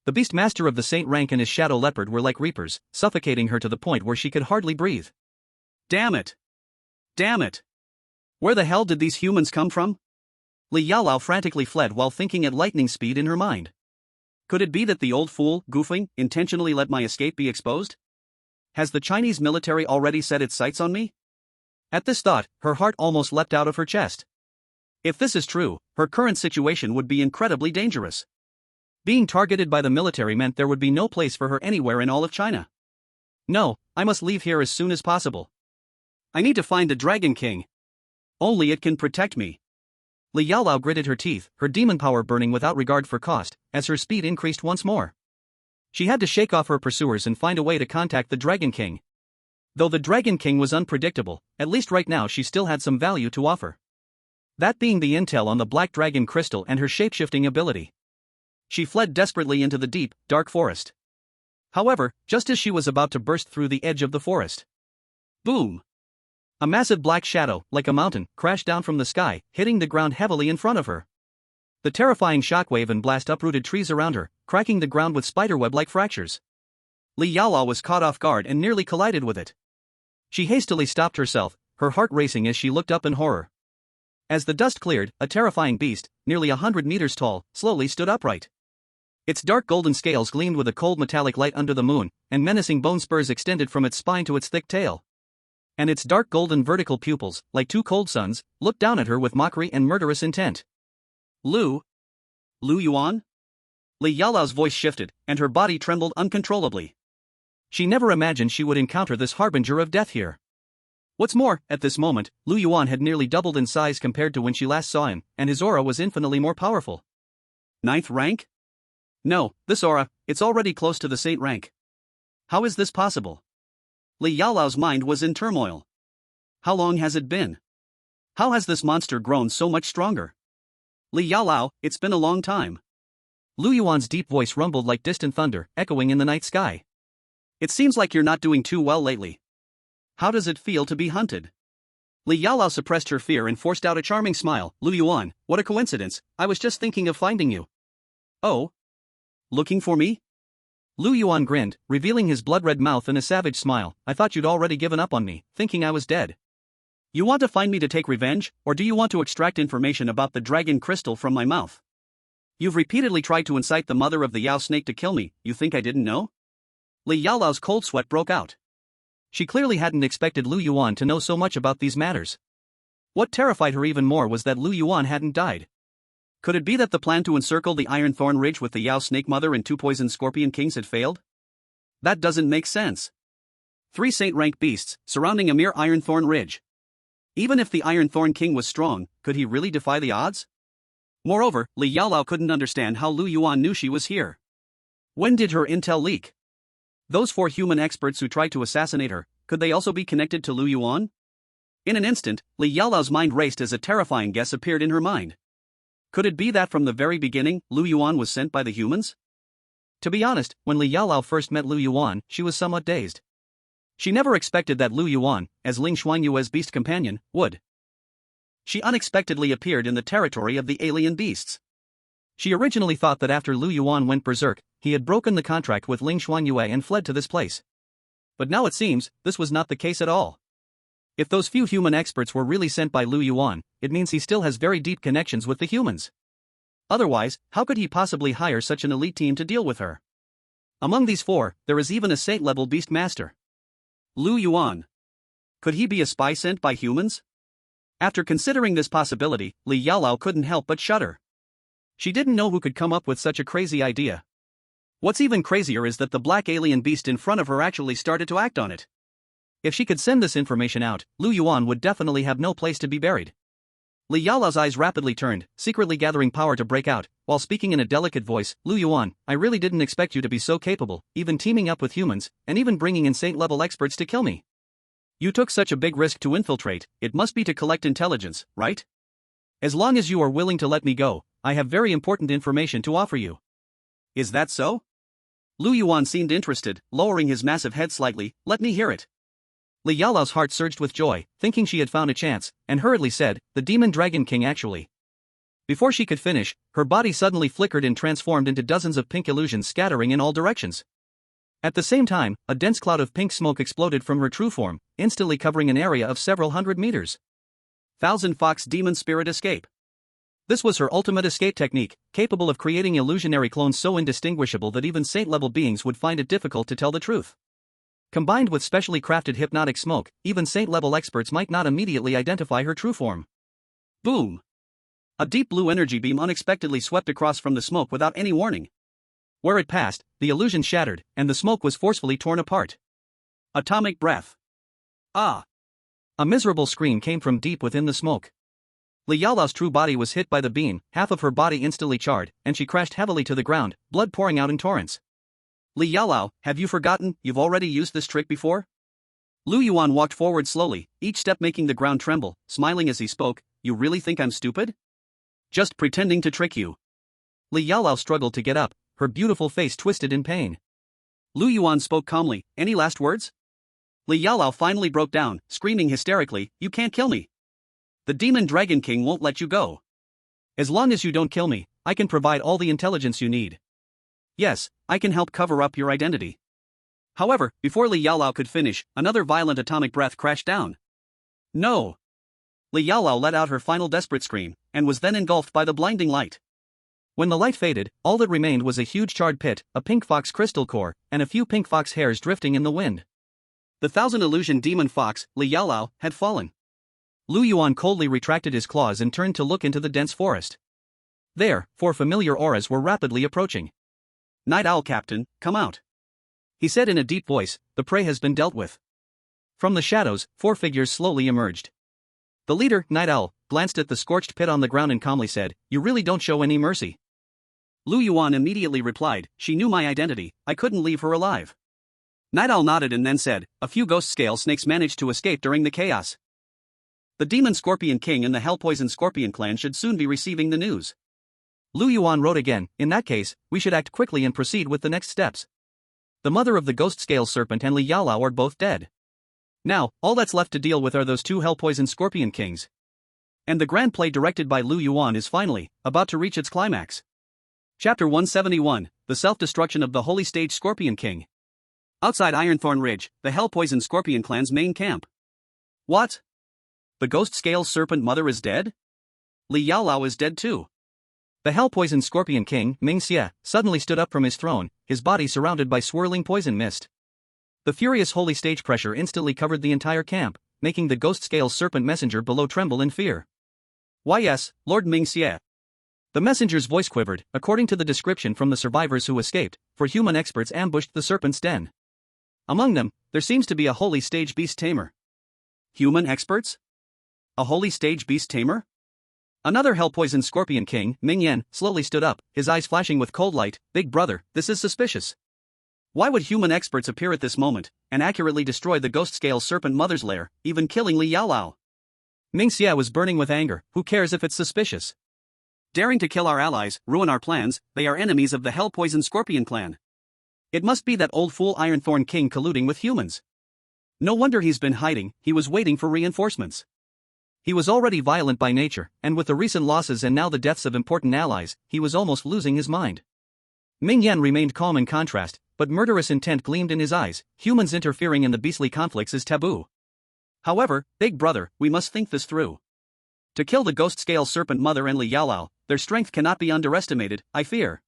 The beast master of the saint rank and his shadow leopard were like reapers, suffocating her to the point where she could hardly breathe. Damn it! Damn it! Where the hell did these humans come from? Li Yaolao frantically fled while thinking at lightning speed in her mind. Could it be that the old fool, Goofing, intentionally let my escape be exposed? Has the Chinese military already set its sights on me? At this thought, her heart almost leapt out of her chest. If this is true, her current situation would be incredibly dangerous. Being targeted by the military meant there would be no place for her anywhere in all of China. No, I must leave here as soon as possible. I need to find the Dragon King. Only it can protect me. Li Yaolao gritted her teeth, her demon power burning without regard for cost, as her speed increased once more. She had to shake off her pursuers and find a way to contact the Dragon King. Though the Dragon King was unpredictable, at least right now she still had some value to offer. That being the intel on the Black Dragon Crystal and her shapeshifting ability. She fled desperately into the deep, dark forest. However, just as she was about to burst through the edge of the forest. Boom! A massive black shadow, like a mountain, crashed down from the sky, hitting the ground heavily in front of her. The terrifying shockwave and blast uprooted trees around her, cracking the ground with spiderweb-like fractures. Li Yaolao was caught off guard and nearly collided with it. She hastily stopped herself, her heart racing as she looked up in horror. As the dust cleared, a terrifying beast, nearly 100 meters tall, slowly stood upright. Its dark golden scales gleamed with a cold metallic light under the moon, and menacing bone spurs extended from its spine to its thick tail. And its dark golden vertical pupils, like 2 cold suns, looked down at her with mockery and murderous intent. Lu Yuan? Li Yaolao's voice shifted, and her body trembled uncontrollably. She never imagined she would encounter this harbinger of death here. What's more, at this moment, Lu Yuan had nearly doubled in size compared to when she last saw him, and his aura was infinitely more powerful. 9th rank? No, this aura, it's already close to the saint rank. How is this possible? Li Yaolao's mind was in turmoil. How long has it been? How has this monster grown so much stronger? Li Yaolao, it's been a long time. Lu Yuan's deep voice rumbled like distant thunder, echoing in the night sky. It seems like you're not doing too well lately. How does it feel to be hunted? Li Yaolao suppressed her fear and forced out a charming smile. Lu Yuan, what a coincidence, I was just thinking of finding you. Oh? Looking for me? Lu Yuan grinned, revealing his blood-red mouth in a savage smile. I thought you'd already given up on me, thinking I was dead. You want to find me to take revenge, or do you want to extract information about the dragon crystal from my mouth? You've repeatedly tried to incite the mother of the Yao snake to kill me, you think I didn't know? Li Yaolao's cold sweat broke out. She clearly hadn't expected Lu Yuan to know so much about these matters. What terrified her even more was that Lu Yuan hadn't died. Could it be that the plan to encircle the Iron Thorn Ridge with the Yao snake mother and 2 poisoned scorpion kings had failed? That doesn't make sense. 3 saint-rank beasts, surrounding a mere Iron Thorn Ridge. Even if the Iron Thorn King was strong, could he really defy the odds? Moreover, Li Yaolao couldn't understand how Lu Yuan knew she was here. When did her intel leak? Those 4 human experts who tried to assassinate her, could they also be connected to Lu Yuan? In an instant, Li Yaolao's mind raced as a terrifying guess appeared in her mind. Could it be that from the very beginning, Lu Yuan was sent by the humans? To be honest, when Li Yaolao first met Lu Yuan, she was somewhat dazed. She never expected that Lu Yuan, as Ling Shuangyue's beast companion, would. She unexpectedly appeared in the territory of the alien beasts. She originally thought that after Lu Yuan went berserk, he had broken the contract with Ling Shuangyue and fled to this place. But now it seems, this was not the case at all. If those few human experts were really sent by Lu Yuan, it means he still has very deep connections with the humans. Otherwise, how could he possibly hire such an elite team to deal with her? Among these four, there is even a saint-level beast master. Lu Yuan. Could he be a spy sent by humans? After considering this possibility, Li Yaolao couldn't help but shudder. She didn't know who could come up with such a crazy idea. What's even crazier is that the black alien beast in front of her actually started to act on it. If she could send this information out, Lu Yuan would definitely have no place to be buried. Li Yaolao's eyes rapidly turned, secretly gathering power to break out, while speaking in a delicate voice. Lu Yuan, I really didn't expect you to be so capable, even teaming up with humans, and even bringing in saint-level experts to kill me. You took such a big risk to infiltrate, it must be to collect intelligence, right? As long as you are willing to let me go, I have very important information to offer you. Is that so? Lu Yuan seemed interested, lowering his massive head slightly. Let me hear it. Li Yaolao's heart surged with joy, thinking she had found a chance, and hurriedly said, the Demon Dragon King actually. Before she could finish, her body suddenly flickered and transformed into dozens of pink illusions scattering in all directions. At the same time, a dense cloud of pink smoke exploded from her true form, instantly covering an area of several hundred meters. Thousand Fox Demon Spirit Escape. This was her ultimate escape technique, capable of creating illusionary clones so indistinguishable that even saint-level beings would find it difficult to tell the truth. Combined with specially crafted hypnotic smoke, even saint-level experts might not immediately identify her true form. Boom! A deep blue energy beam unexpectedly swept across from the smoke without any warning. Where it passed, the illusion shattered, and the smoke was forcefully torn apart. Atomic breath. Ah! A miserable scream came from deep within the smoke. Li Yaolao's true body was hit by the beam, half of her body instantly charred, and she crashed heavily to the ground, blood pouring out in torrents. Li Yaolao, have you forgotten, you've already used this trick before? Lu Yuan walked forward slowly, each step making the ground tremble, smiling as he spoke. You really think I'm stupid? Just pretending to trick you. Li Yaolao struggled to get up, her beautiful face twisted in pain. Lu Yuan spoke calmly. Any last words? Li Yaolao finally broke down, screaming hysterically, you can't kill me. The Demon Dragon King won't let you go. As long as you don't kill me, I can provide all the intelligence you need. Yes, I can help cover up your identity. However, before Li Yaolao could finish, another violent atomic breath crashed down. No! Li Yaolao let out her final desperate scream, and was then engulfed by the blinding light. When the light faded, all that remained was a huge charred pit, a pink fox crystal core, and a few pink fox hairs drifting in the wind. The thousand illusion demon fox, Li Yaolao, had fallen. Lu Yuan coldly retracted his claws and turned to look into the dense forest. There, four familiar auras were rapidly approaching. Night Owl Captain, come out. He said in a deep voice, the prey has been dealt with. From the shadows, four figures slowly emerged. The leader, Night Owl, glanced at the scorched pit on the ground and calmly said, you really don't show any mercy. Lu Yuan immediately replied, she knew my identity, I couldn't leave her alive. Night Owl nodded and then said, a few ghost scale snakes managed to escape during the chaos. The Demon Scorpion King and the Hellpoison Scorpion clan should soon be receiving the news. Lu Yuan wrote again, in that case, we should act quickly and proceed with the next steps. The mother of the Ghost Scale Serpent and Li Yaolao are both dead. Now, all that's left to deal with are those two Hellpoison Scorpion Kings. And the grand play directed by Lu Yuan is finally about to reach its climax. Chapter 171, The Self-Destruction of the Holy Stage Scorpion King. Outside Ironthorn Ridge, the Hellpoison Scorpion clan's main camp. What? The Ghost Scale Serpent Mother is dead? Li Yaolao is dead too. The Hellpoison Scorpion King, Ming Xie, suddenly stood up from his throne, his body surrounded by swirling poison mist. The furious holy stage pressure instantly covered the entire camp, making the Ghost Scale Serpent messenger below tremble in fear. Why yes, Lord Ming Xie. The messenger's voice quivered, according to the description from the survivors who escaped, for human experts ambushed the serpent's den. Among them, there seems to be a holy stage beast tamer. Human experts? A holy stage beast tamer? Another Hellpoison Scorpion King, Ming Yan, slowly stood up, his eyes flashing with cold light. Big brother, this is suspicious. Why would human experts appear at this moment, and accurately destroy the Ghost Scale Serpent Mother's lair, even killing Li Yaolao? Ming Xie was burning with anger, who cares if it's suspicious? Daring to kill our allies, ruin our plans, they are enemies of the Hell-Poison Scorpion clan. It must be that old fool Ironthorn King colluding with humans. No wonder he's been hiding, he was waiting for reinforcements. He was already violent by nature, and with the recent losses and now the deaths of important allies, he was almost losing his mind. Ming Yan remained calm in contrast, but murderous intent gleamed in his eyes. Humans interfering in the beastly conflicts is taboo. However, big brother, we must think this through. To kill the ghost-scale serpent mother and Li Yaolao, their strength cannot be underestimated, I fear.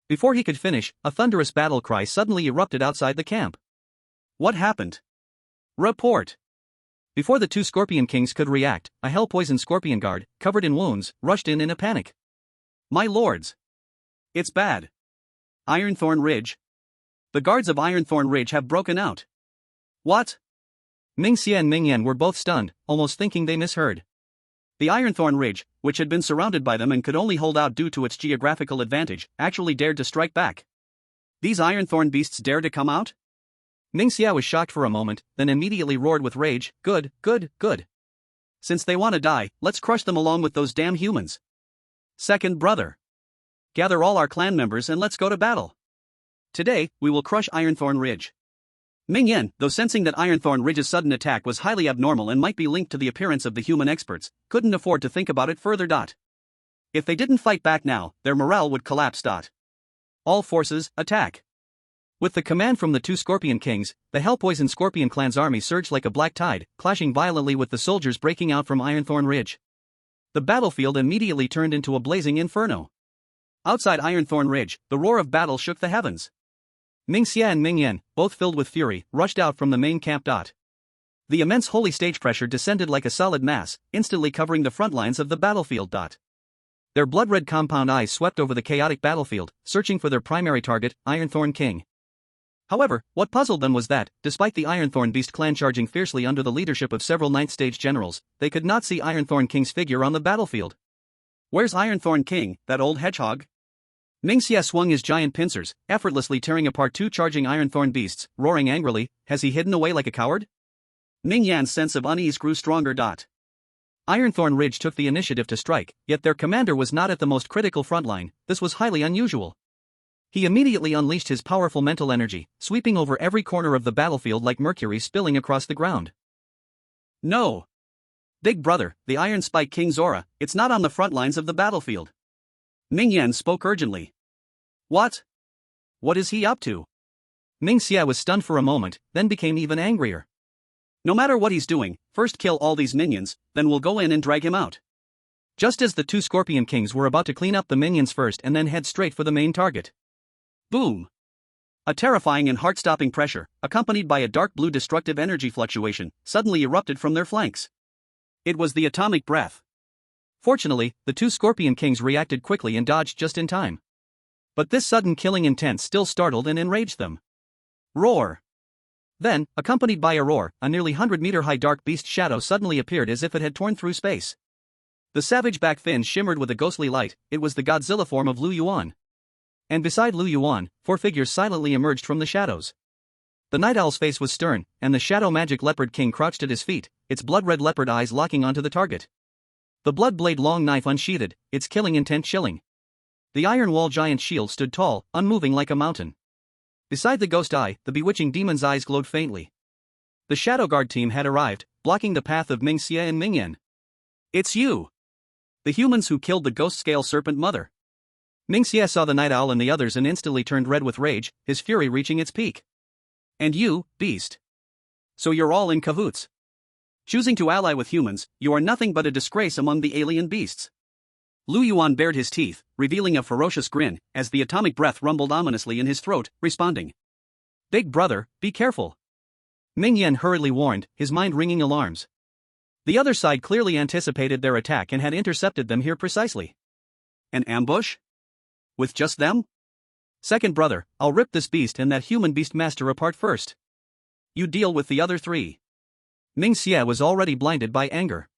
Before he could finish, a thunderous battle cry suddenly erupted outside the camp. What happened? Report. Before the two Scorpion Kings could react, a Hell-Poison Scorpion guard, covered in wounds, rushed in a panic. My lords! It's bad. Ironthorn Ridge. The guards of Ironthorn Ridge have broken out. What? Ming Xie and Ming Yan were both stunned, almost thinking they misheard. The Ironthorn Ridge, which had been surrounded by them and could only hold out due to its geographical advantage, actually dared to strike back. These Ironthorn beasts dare to come out? Ming Xie was shocked for a moment, then immediately roared with rage, good, good, good. Since they want to die, let's crush them along with those damn humans. Second brother. Gather all our clan members and let's go to battle. Today, we will crush Ironthorn Ridge. Ming Yan, though sensing that Ironthorn Ridge's sudden attack was highly abnormal and might be linked to the appearance of the human experts, couldn't afford to think about it further. If they didn't fight back now, their morale would collapse. All forces, attack. With the command from the two Scorpion Kings, the Hell-Poison Scorpion clan's army surged like a black tide, clashing violently with the soldiers breaking out from Ironthorn Ridge. The battlefield immediately turned into a blazing inferno. Outside Ironthorn Ridge, the roar of battle shook the heavens. Ming Xie and Ming Yan, both filled with fury, rushed out from the main camp. The immense holy stage pressure descended like a solid mass, instantly covering the front lines of the battlefield. Their blood-red compound eyes swept over the chaotic battlefield, searching for their primary target, Ironthorn King. However, what puzzled them was that, despite the Ironthorn Beast clan charging fiercely under the leadership of several ninth-stage generals, they could not see Ironthorn King's figure on the battlefield. Where's Ironthorn King, that old hedgehog? Ming Xie swung his giant pincers, effortlessly tearing apart two charging Ironthorn beasts, roaring angrily, has he hidden away like a coward? Ming Yan's sense of unease grew stronger. Ironthorn Ridge took the initiative to strike, yet their commander was not at the most critical front line. This was highly unusual. He immediately unleashed his powerful mental energy, sweeping over every corner of the battlefield like mercury spilling across the ground. No! Big brother, the Iron Spike King Zora, it's not on the front lines of the battlefield. Ming Yan spoke urgently. What? What is he up to? Ming Xie was stunned for a moment, then became even angrier. No matter what he's doing, first kill all these minions, then we'll go in and drag him out. Just as the two Scorpion Kings were about to clean up the minions first and then head straight for the main target. Boom! A terrifying and heart-stopping pressure, accompanied by a dark blue destructive energy fluctuation, suddenly erupted from their flanks. It was the atomic breath. Fortunately, the two Scorpion Kings reacted quickly and dodged just in time. But this sudden killing intent still startled and enraged them. Roar! Then, accompanied by a roar, a nearly 100-meter-high dark beast shadow suddenly appeared as if it had torn through space. The savage back fin shimmered with a ghostly light. It was the Godzilla form of Lu Yuan. And beside Lu Yuan, 4 figures silently emerged from the shadows. The Night Owl's face was stern, and the Shadow Magic Leopard King crouched at his feet, its blood-red leopard eyes locking onto the target. The blood blade long knife unsheathed, its killing intent chilling. The Iron Wall Giant shield stood tall, unmoving like a mountain. Beside the ghost eye, the bewitching demon's eyes glowed faintly. The Shadow Guard team had arrived, blocking the path of Ming Xie and Ming Yan. It's you! The humans who killed the ghost-scale serpent mother. Ming Xie saw the Night Owl and the others and instantly turned red with rage, his fury reaching its peak. And you, beast. So you're all in cahoots. Choosing to ally with humans, you are nothing but a disgrace among the alien beasts. Lu Yuan bared his teeth, revealing a ferocious grin, as the atomic breath rumbled ominously in his throat, responding. Big brother, be careful. Ming Yan hurriedly warned, his mind ringing alarms. The other side clearly anticipated their attack and had intercepted them here precisely. An ambush? With just them? Second brother, I'll rip this beast and that human beast master apart first. You deal with the other 3. Ming Xie was already blinded by anger.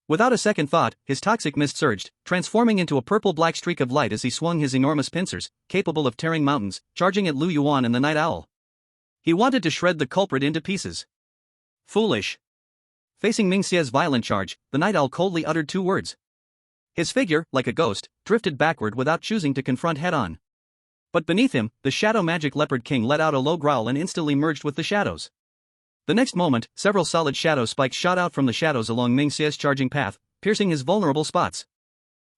Without a second thought, his toxic mist surged, transforming into a purple-black streak of light as he swung his enormous pincers, capable of tearing mountains, charging at Lu Yuan and the Night Owl. He wanted to shred the culprit into pieces. Foolish. Facing Ming Xie's violent charge, the Night Owl coldly uttered 2 words. His figure, like a ghost, drifted backward without choosing to confront head-on. But beneath him, the Shadow Magic Leopard King let out a low growl and instantly merged with the shadows. The next moment, several solid shadow spikes shot out from the shadows along Ming Xia's charging path, piercing his vulnerable spots.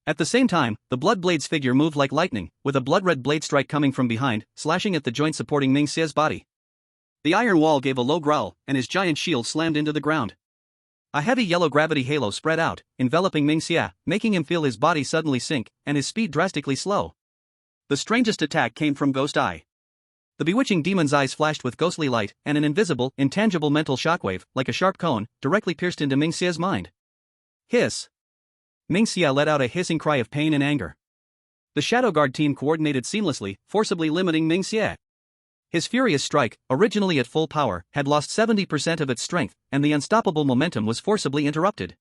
At the same time, the Blood Blade's figure moved like lightning, with a blood-red blade strike coming from behind, slashing at the joint supporting Ming Xia's body. The iron wall gave a low growl, and his giant shield slammed into the ground. A heavy yellow gravity halo spread out, enveloping Ming Xia, making him feel his body suddenly sink, and his speed drastically slow. The strangest attack came from Ghost Eye. The bewitching demon's eyes flashed with ghostly light, and an invisible, intangible mental shockwave, like a sharp cone, directly pierced into Ming Xia's mind. Hiss! Ming Xia let out a hissing cry of pain and anger. The Shadow Guard team coordinated seamlessly, forcibly limiting Ming Xia. His furious strike, originally at full power, had lost 70% of its strength, and the unstoppable momentum was forcibly interrupted.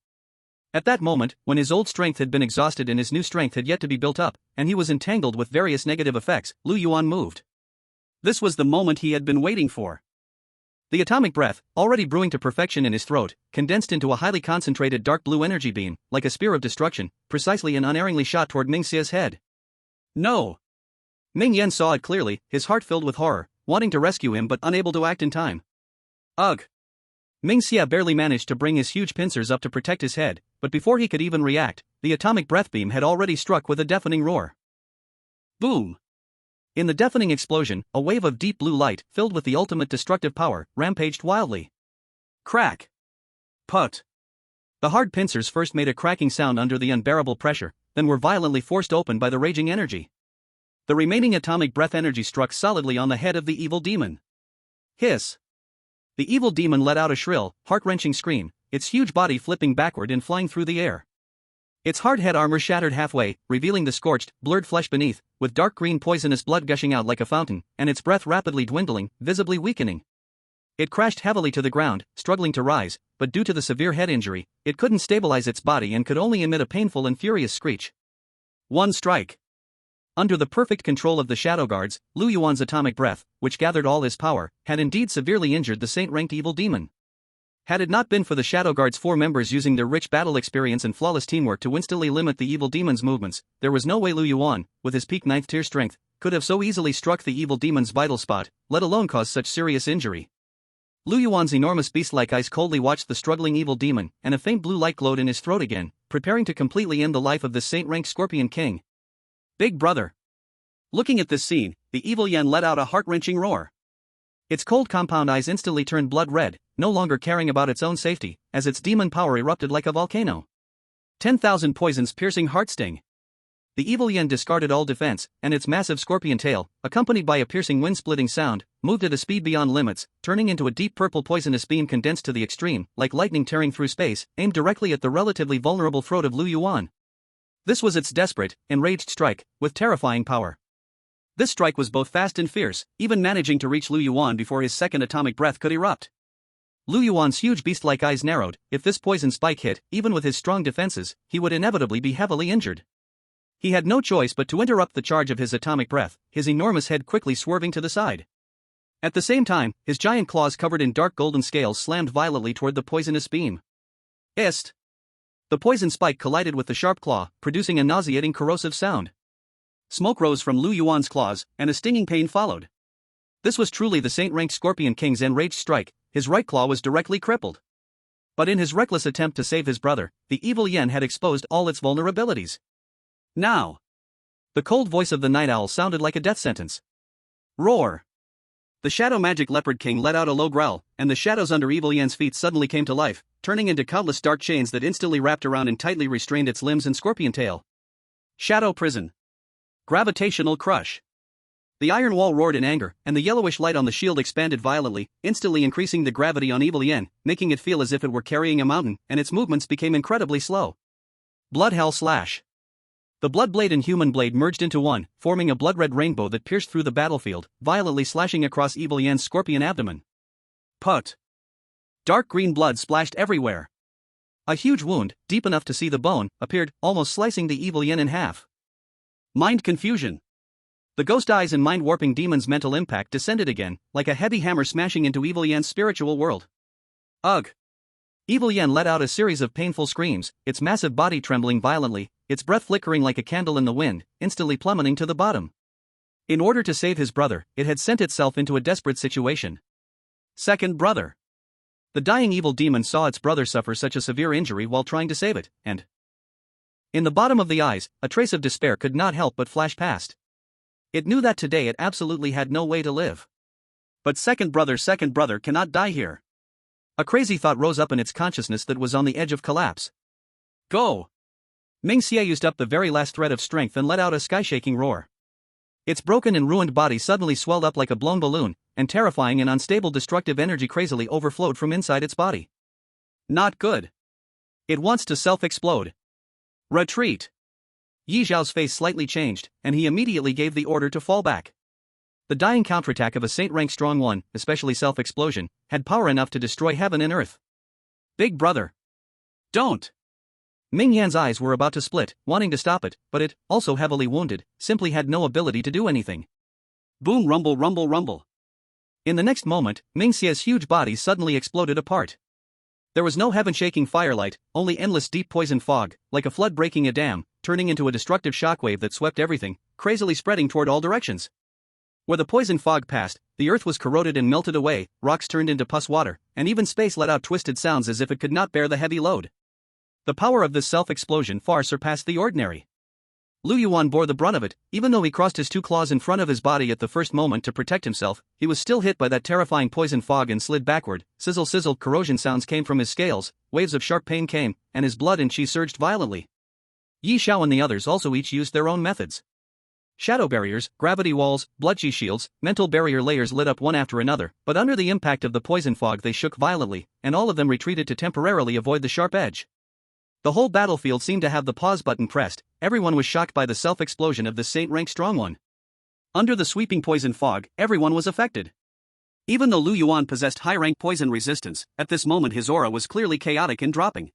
At that moment, when his old strength had been exhausted and his new strength had yet to be built up, and he was entangled with various negative effects, Lu Yuan moved. This was the moment he had been waiting for. The atomic breath, already brewing to perfection in his throat, condensed into a highly concentrated dark blue energy beam, like a spear of destruction, precisely and unerringly shot toward Ming Xia's head. No! Ming Yan saw it clearly, his heart filled with horror, wanting to rescue him but unable to act in time. Ugh! Ming Xia barely managed to bring his huge pincers up to protect his head, but before he could even react, the atomic breath beam had already struck with a deafening roar. Boom! In the deafening explosion, a wave of deep blue light, filled with the ultimate destructive power, rampaged wildly. Crack! Put! The hard pincers first made a cracking sound under the unbearable pressure, then were violently forced open by the raging energy. The remaining atomic breath energy struck solidly on the head of the evil demon. Hiss! The evil demon let out a shrill, heart-wrenching scream, its huge body flipping backward and flying through the air. Its hard head armor shattered halfway, revealing the scorched, blurred flesh beneath, with dark green poisonous blood gushing out like a fountain, and its breath rapidly dwindling, visibly weakening. It crashed heavily to the ground, struggling to rise, but due to the severe head injury, it couldn't stabilize its body and could only emit a painful and furious screech. One strike. Under the perfect control of the Shadow Guards, Lu Yuan's atomic breath, which gathered all his power, had indeed severely injured the saint-ranked evil demon. Had it not been for the Shadow Guard's 4 members using their rich battle experience and flawless teamwork to instantly limit the evil demon's movements, there was no way Lu Yuan, with his peak 9th tier strength, could have so easily struck the evil demon's vital spot, let alone cause such serious injury. Lu Yuan's enormous beast-like eyes coldly watched the struggling evil demon, and a faint blue light glowed in his throat again, preparing to completely end the life of this saint-ranked Scorpion King. Big brother! Looking at this scene, the evil Yen let out a heart-wrenching roar. Its cold compound eyes instantly turned blood red, no longer caring about its own safety, as its demon power erupted like a volcano. 10,000 poisons piercing heart sting. The evil Yen discarded all defense, and its massive scorpion tail, accompanied by a piercing wind-splitting sound, moved at a speed beyond limits, turning into a deep purple poisonous beam condensed to the extreme, like lightning tearing through space, aimed directly at the relatively vulnerable throat of Lu Yuan. This was its desperate, enraged strike, with terrifying power. This strike was both fast and fierce, even managing to reach Lu Yuan before his second atomic breath could erupt. Lu Yuan's huge beast-like eyes narrowed. If this poison spike hit, even with his strong defenses, he would inevitably be heavily injured. He had no choice but to interrupt the charge of his atomic breath, his enormous head quickly swerving to the side. At the same time, his giant claws covered in dark golden scales slammed violently toward the poisonous beam. Ist! The poison spike collided with the sharp claw, producing a nauseating corrosive sound. Smoke rose from Lu Yuan's claws, and a stinging pain followed. This was truly the saint-ranked Scorpion King's enraged strike. His right claw was directly crippled. But in his reckless attempt to save his brother, the evil Yen had exposed all its vulnerabilities. Now! The cold voice of the Night Owl sounded like a death sentence. Roar! The Shadow Magic Leopard King let out a low growl, and the shadows under evil Yen's feet suddenly came to life, turning into countless dark chains that instantly wrapped around and tightly restrained its limbs and scorpion tail. Shadow Prison. Gravitational Crush. The iron wall roared in anger, and the yellowish light on the shield expanded violently, instantly increasing the gravity on evil Yen, making it feel as if it were carrying a mountain, and its movements became incredibly slow. Blood Hell Slash. The blood blade and human blade merged into one, forming a blood-red rainbow that pierced through the battlefield, violently slashing across evil Yen's scorpion abdomen. Put. Dark green blood splashed everywhere. A huge wound, deep enough to see the bone, appeared, almost slicing the evil Yen in half. Mind confusion. The ghost eyes and mind-warping demon's mental impact descended again, like a heavy hammer smashing into evil Yen's spiritual world. Ugh! Evil Yen let out a series of painful screams, its massive body trembling violently, its breath flickering like a candle in the wind, instantly plummeting to the bottom. In order to save his brother, it had sent itself into a desperate situation. Second brother. The dying evil demon saw its brother suffer such a severe injury while trying to save it, and in the bottom of the eyes, a trace of despair could not help but flash past. It knew that today it absolutely had no way to live. But second brother cannot die here. A crazy thought rose up in its consciousness that was on the edge of collapse. Go! Ming Xie used up the very last thread of strength and let out a sky-shaking roar. Its broken and ruined body suddenly swelled up like a blown balloon, and terrifying and unstable destructive energy crazily overflowed from inside its body. Not good. It wants to self-explode. Retreat! Yi Zhao's face slightly changed, and he immediately gave the order to fall back. The dying counterattack of a saint-rank strong one, especially self-explosion, had power enough to destroy heaven and earth. Big brother! Don't! Ming Yan's eyes were about to split, wanting to stop it, but it, also heavily wounded, simply had no ability to do anything. Boom, rumble, rumble, rumble. In the next moment, Ming Xie's huge body suddenly exploded apart. There was no heaven-shaking firelight, only endless deep poison fog, like a flood breaking a dam, turning into a destructive shockwave that swept everything, crazily spreading toward all directions. Where the poison fog passed, the earth was corroded and melted away, rocks turned into pus water, and even space let out twisted sounds as if it could not bear the heavy load. The power of this self-explosion far surpassed the ordinary. Lu Yuan bore the brunt of it, even though he crossed his two claws in front of his body at the first moment to protect himself, he was still hit by that terrifying poison fog and slid backward. Sizzle corrosion sounds came from his scales, waves of sharp pain came, and his blood and chi surged violently. Yi Xiao and the others also each used their own methods. Shadow barriers, gravity walls, blood chi shields, mental barrier layers lit up one after another, but under the impact of the poison fog they shook violently, and all of them retreated to temporarily avoid the sharp edge. The whole battlefield seemed to have the pause button pressed. Everyone was shocked by the self-explosion of this saint-rank strong one. Under the sweeping poison fog, everyone was affected. Even though Lu Yuan possessed high-rank poison resistance, at this moment his aura was clearly chaotic and dropping.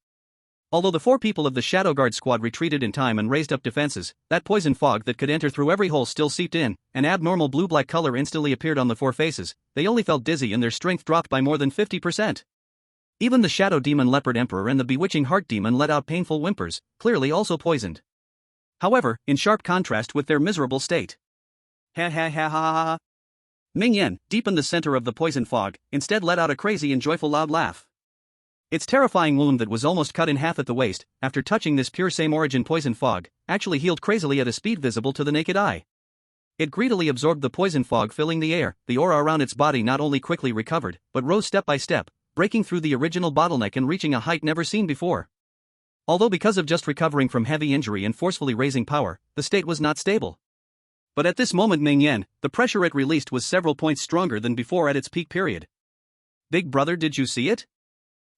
Although the 4 people of the Shadow Guard squad retreated in time and raised up defenses, that poison fog that could enter through every hole still seeped in. An abnormal blue-black color instantly appeared on the 4 faces. They only felt dizzy and their strength dropped by more than 50%. Even the Shadow Demon Leopard Emperor and the Bewitching Heart Demon let out painful whimpers, clearly also poisoned. However, in sharp contrast with their miserable state. Ha ha ha ha ha ha. Ming Yan, deep in the center of the poison fog, instead let out a crazy and joyful loud laugh. Its terrifying wound that was almost cut in half at the waist, after touching this pure same origin poison fog, actually healed crazily at a speed visible to the naked eye. It greedily absorbed the poison fog filling the air. The aura around its body not only quickly recovered, but rose step by step, breaking through the original bottleneck and reaching a height never seen before. Although because of just recovering from heavy injury and forcefully raising power, the state was not stable. But at this moment Ming Yan, the pressure it released was several points stronger than before at its peak period. Big brother, did you see it?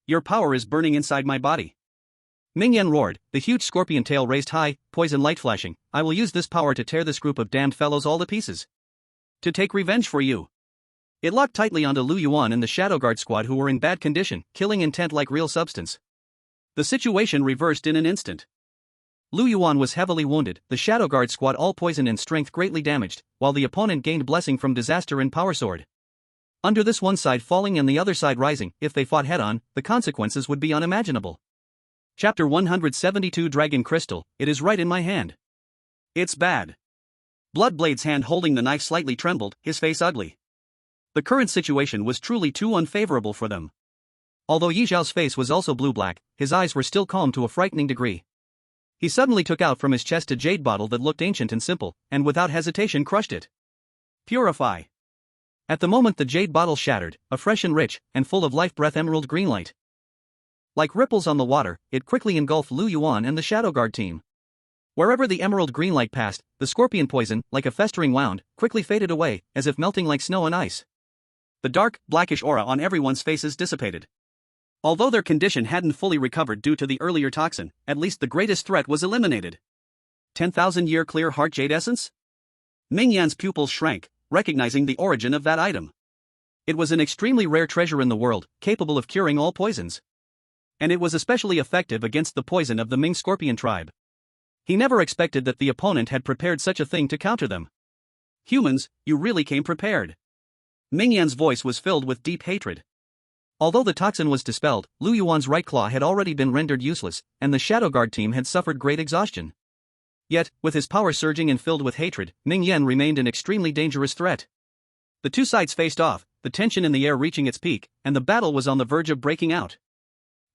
Your power is burning inside my body. Ming Yan roared, the huge scorpion tail raised high, poison light flashing. I will use this power to tear this group of damned fellows all to pieces. To take revenge for you. It locked tightly onto Lu Yuan and the Shadow Guard squad who were in bad condition, killing intent like real substance. The situation reversed in an instant. Lu Yuan was heavily wounded, the Shadow Guard squad all poisoned and strength greatly damaged, while the opponent gained blessing from disaster and power sword. Under this one side falling and the other side rising, if they fought head-on, the consequences would be unimaginable. Chapter 172 Dragon Crystal, it is right in my hand. It's bad. Bloodblade's hand holding the knife slightly trembled, his face ugly. The current situation was truly too unfavorable for them. Although Yi Zhao's face was also blue-black, his eyes were still calm to a frightening degree. He suddenly took out from his chest a jade bottle that looked ancient and simple, and without hesitation crushed it. Purify. At the moment the jade bottle shattered, a fresh and rich, and full of life-breath emerald green light. Like ripples on the water, it quickly engulfed Lu Yuan and the Shadow Guard team. Wherever the emerald green light passed, the scorpion poison, like a festering wound, quickly faded away, as if melting like snow and ice. The dark, blackish aura on everyone's faces dissipated. Although their condition hadn't fully recovered due to the earlier toxin, at least the greatest threat was eliminated. 10,000-year clear heart jade essence? Ming Yan's pupils shrank, recognizing the origin of that item. It was an extremely rare treasure in the world, capable of curing all poisons. And it was especially effective against the poison of the Ming Scorpion tribe. He never expected that the opponent had prepared such a thing to counter them. Humans, you really came prepared. Ming Yan's voice was filled with deep hatred. Although the toxin was dispelled, Lu Yuan's right claw had already been rendered useless, and the Shadow Guard team had suffered great exhaustion. Yet, with his power surging and filled with hatred, Ming Yan remained an extremely dangerous threat. The two sides faced off, the tension in the air reaching its peak, and the battle was on the verge of breaking out.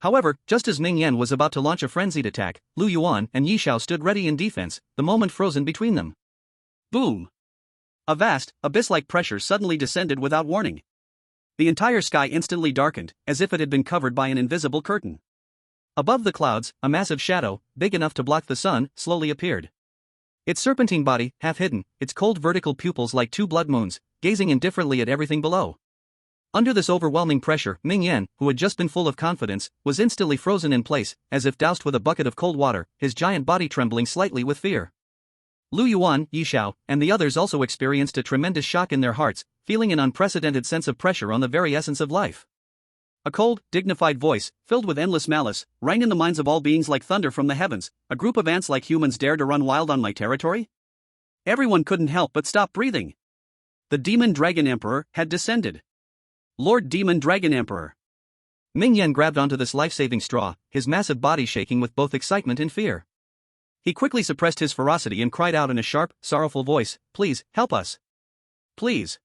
However, just as Ming Yan was about to launch a frenzied attack, Lu Yuan and Yi Xiao stood ready in defense, the moment frozen between them. Boom! A vast, abyss-like pressure suddenly descended without warning. The entire sky instantly darkened, as if it had been covered by an invisible curtain. Above the clouds, a massive shadow, big enough to block the sun, slowly appeared. Its serpentine body, half hidden, its cold vertical pupils like two blood moons, gazing indifferently at everything below. Under this overwhelming pressure, Ming Yan, who had just been full of confidence, was instantly frozen in place, as if doused with a bucket of cold water, his giant body trembling slightly with fear. Lu Yuan, Yi Xiao, and the others also experienced a tremendous shock in their hearts, feeling an unprecedented sense of pressure on the very essence of life. A cold, dignified voice, filled with endless malice, rang in the minds of all beings like thunder from the heavens. A group of ants like humans dare to run wild on my territory? Everyone couldn't help but stop breathing. The Demon Dragon Emperor had descended. Lord Demon Dragon Emperor. Ming Yan grabbed onto this life-saving straw, his massive body shaking with both excitement and fear. He quickly suppressed his ferocity and cried out in a sharp, sorrowful voice, "Please, help us. Please."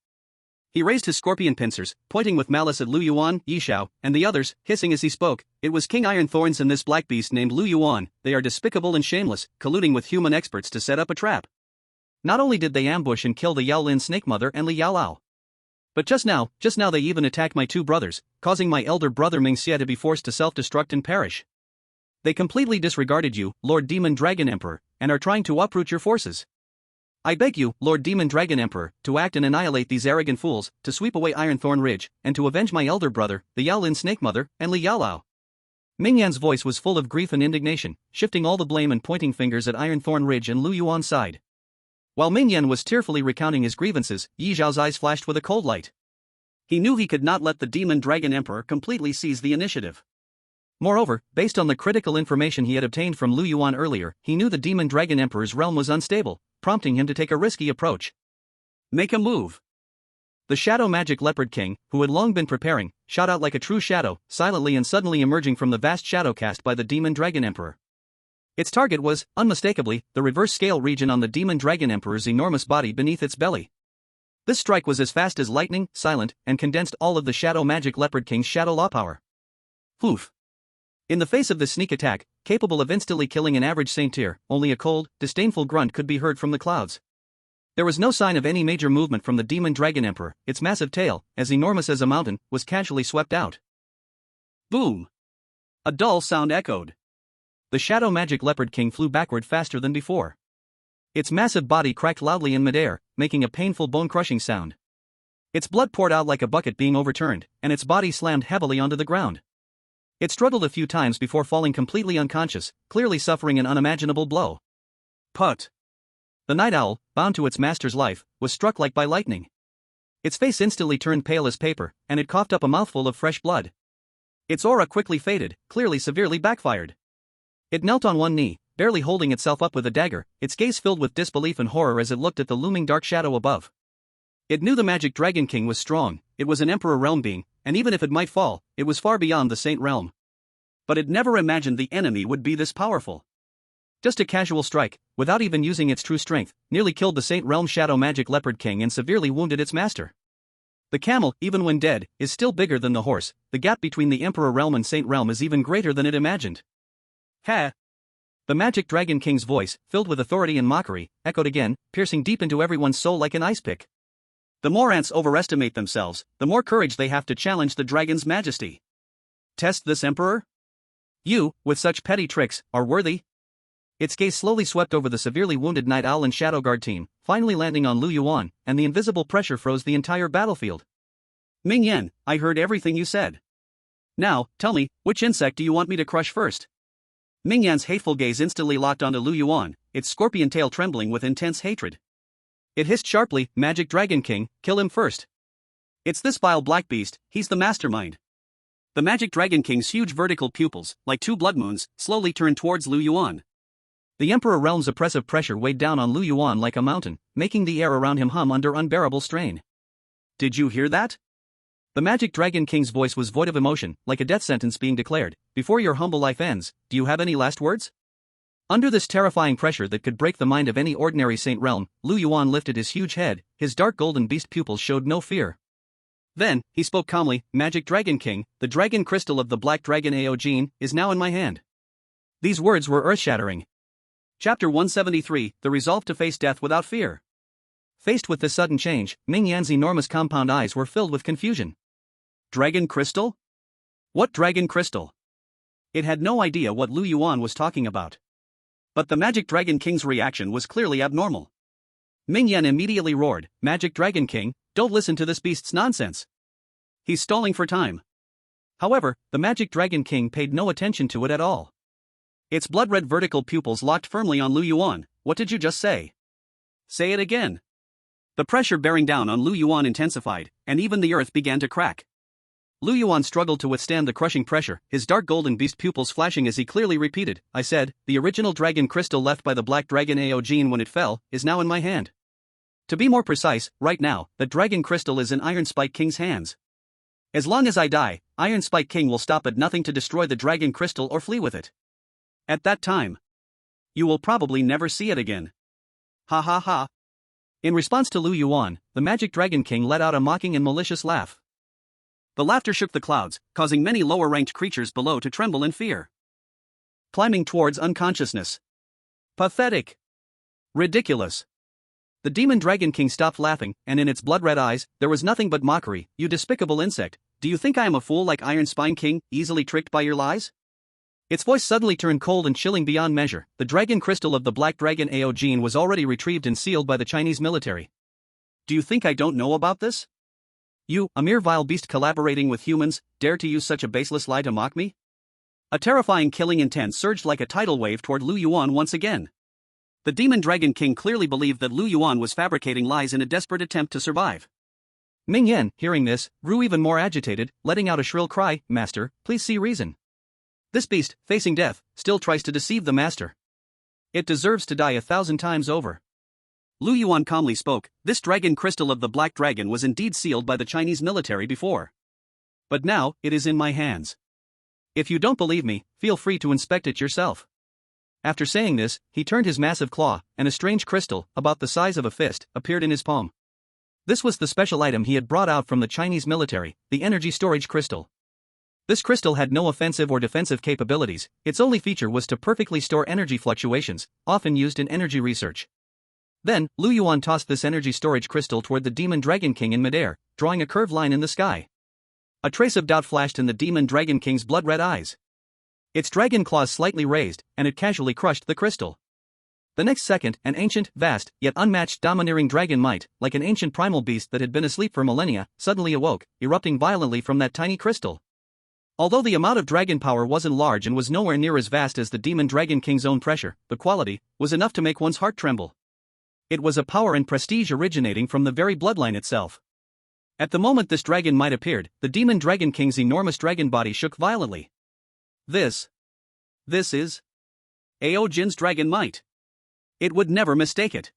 He raised his scorpion pincers, pointing with malice at Lu Yuan, Yi Xiao, and the others, hissing as he spoke. It was King Iron Thorns and this black beast named Lu Yuan. They are despicable and shameless, colluding with human experts to set up a trap. Not only did they ambush and kill the Yao Lin Snake Mother and Li Yao Lao, but just now they even attacked my two brothers, causing my elder brother Ming Xie to be forced to self-destruct and perish. They completely disregarded you, Lord Demon Dragon Emperor, and are trying to uproot your forces. I beg you, Lord Demon Dragon Emperor, to act and annihilate these arrogant fools, to sweep away Ironthorn Ridge, and to avenge my elder brother, the Yao Lin Snake Mother, and Li Yao Lao. Ming Yan's voice was full of grief and indignation, shifting all the blame and pointing fingers at Ironthorn Ridge and Lu Yuan's side. While Ming Yan was tearfully recounting his grievances, Yi Zhao's eyes flashed with a cold light. He knew he could not let the Demon Dragon Emperor completely seize the initiative. Moreover, based on the critical information he had obtained from Lu Yuan earlier, he knew the Demon Dragon Emperor's realm was unstable, prompting him to take a risky approach. Make a move. The Shadow Magic Leopard King, who had long been preparing, shot out like a true shadow, silently and suddenly emerging from the vast shadow cast by the Demon Dragon Emperor. Its target was, unmistakably, the reverse scale region on the Demon Dragon Emperor's enormous body beneath its belly. This strike was as fast as lightning, silent, and condensed all of the Shadow Magic Leopard King's shadow law power. Poof. In the face of this sneak attack, capable of instantly killing an average saint-tier, only a cold, disdainful grunt could be heard from the clouds. There was no sign of any major movement from the Demon Dragon Emperor. Its massive tail, as enormous as a mountain, was casually swept out. Boom! A dull sound echoed. The Shadow Magic Leopard King flew backward faster than before. Its massive body cracked loudly in midair, making a painful bone-crushing sound. Its blood poured out like a bucket being overturned, and its body slammed heavily onto the ground. It struggled a few times before falling completely unconscious, clearly suffering an unimaginable blow. Put! The night owl, bound to its master's life, was struck like by lightning. Its face instantly turned pale as paper, and it coughed up a mouthful of fresh blood. Its aura quickly faded, clearly severely backfired. It knelt on one knee, barely holding itself up with a dagger, its gaze filled with disbelief and horror as it looked at the looming dark shadow above. It knew the Magic Dragon King was strong, it was an Emperor realm being, and even if it might fall, it was far beyond the Saint realm. But it never imagined the enemy would be this powerful. Just a casual strike, without even using its true strength, nearly killed the Saint realm Shadow Magic Leopard King and severely wounded its master. The camel, even when dead, is still bigger than the horse. The gap between the Emperor realm and Saint realm is even greater than it imagined. Ha! The Magic Dragon King's voice, filled with authority and mockery, echoed again, piercing deep into everyone's soul like an ice pick. The more ants overestimate themselves, the more courage they have to challenge the dragon's majesty. Test this emperor? You, with such petty tricks, are worthy? Its gaze slowly swept over the severely wounded Night Owl and Shadow Guard team, finally landing on Lu Yuan, and the invisible pressure froze the entire battlefield. Ming Yan, I heard everything you said. Now, tell me, which insect do you want me to crush first? Ming Yan's hateful gaze instantly locked onto Lu Yuan, its scorpion tail trembling with intense hatred. It hissed sharply, Magic Dragon King, kill him first. It's this vile black beast, he's the mastermind. The Magic Dragon King's huge vertical pupils, like two blood moons, slowly turned towards Lu Yuan. The Emperor realm's oppressive pressure weighed down on Lu Yuan like a mountain, making the air around him hum under unbearable strain. Did you hear that? The Magic Dragon King's voice was void of emotion, like a death sentence being declared. Before your humble life ends, do you have any last words? Under this terrifying pressure that could break the mind of any ordinary saint realm, Lu Yuan lifted his huge head, his dark golden beast pupils showed no fear. Then, he spoke calmly, Magic Dragon King, the dragon crystal of the Black Dragon Ao gene, is now in my hand. These words were earth-shattering. Chapter 173, The Resolve to Face Death Without Fear. Faced with this sudden change, Ming Yan's enormous compound eyes were filled with confusion. Dragon crystal? What dragon crystal? It had no idea what Lu Yuan was talking about. But the Magic Dragon King's reaction was clearly abnormal. Ming Yan immediately roared, Magic Dragon King, don't listen to this beast's nonsense. He's stalling for time. However, the Magic Dragon King paid no attention to it at all. Its blood-red vertical pupils locked firmly on Lu Yuan. What did you just say? Say it again. The pressure bearing down on Lu Yuan intensified, and even the earth began to crack. Lu Yuan struggled to withstand the crushing pressure, his dark golden beast pupils flashing as he clearly repeated, I said, the original dragon crystal left by the Black Dragon Ao gene when it fell, is now in my hand. To be more precise, right now, the dragon crystal is in Iron Spike King's hands. As long as I die, Iron Spike King will stop at nothing to destroy the dragon crystal or flee with it. At that time, you will probably never see it again. Ha ha ha. In response to Lu Yuan, the Magic Dragon King let out a mocking and malicious laugh. The laughter shook the clouds, causing many lower-ranked creatures below to tremble in fear. Climbing towards unconsciousness. Pathetic. Ridiculous. The Demon Dragon King stopped laughing, and in its blood-red eyes, there was nothing but mockery. You despicable insect, do you think I am a fool like Iron Spine King, easily tricked by your lies? Its voice suddenly turned cold and chilling beyond measure. The dragon crystal of the Black Dragon Ao gene was already retrieved and sealed by the Chinese military. Do you think I don't know about this? You, a mere vile beast collaborating with humans, dare to use such a baseless lie to mock me? A terrifying killing intent surged like a tidal wave toward Lu Yuan once again. The Demon Dragon King clearly believed that Lu Yuan was fabricating lies in a desperate attempt to survive. Ming Yan, hearing this, grew even more agitated, letting out a shrill cry, Master, please see reason. This beast, facing death, still tries to deceive the Master. It deserves to die 1,000 times over. Lu Yuan calmly spoke, this dragon crystal of the Black Dragon was indeed sealed by the Chinese military before. But now, it is in my hands. If you don't believe me, feel free to inspect it yourself. After saying this, he turned his massive claw, and a strange crystal, about the size of a fist, appeared in his palm. This was the special item he had brought out from the Chinese military, the energy storage crystal. This crystal had no offensive or defensive capabilities, its only feature was to perfectly store energy fluctuations, often used in energy research. Then, Lu Yuan tossed this energy storage crystal toward the Demon Dragon King in midair, drawing a curved line in the sky. A trace of doubt flashed in the Demon Dragon King's blood-red eyes. Its dragon claws slightly raised, and it casually crushed the crystal. The next second, an ancient, vast, yet unmatched domineering dragon might, like an ancient primal beast that had been asleep for millennia, suddenly awoke, erupting violently from that tiny crystal. Although the amount of dragon power wasn't large and was nowhere near as vast as the Demon Dragon King's own pressure, the quality was enough to make one's heart tremble. It was a power and prestige originating from the very bloodline itself. At the moment this dragon might appeared, the Demon Dragon King's enormous dragon body shook violently. This is Ao Jin's dragon might. It would never mistake it.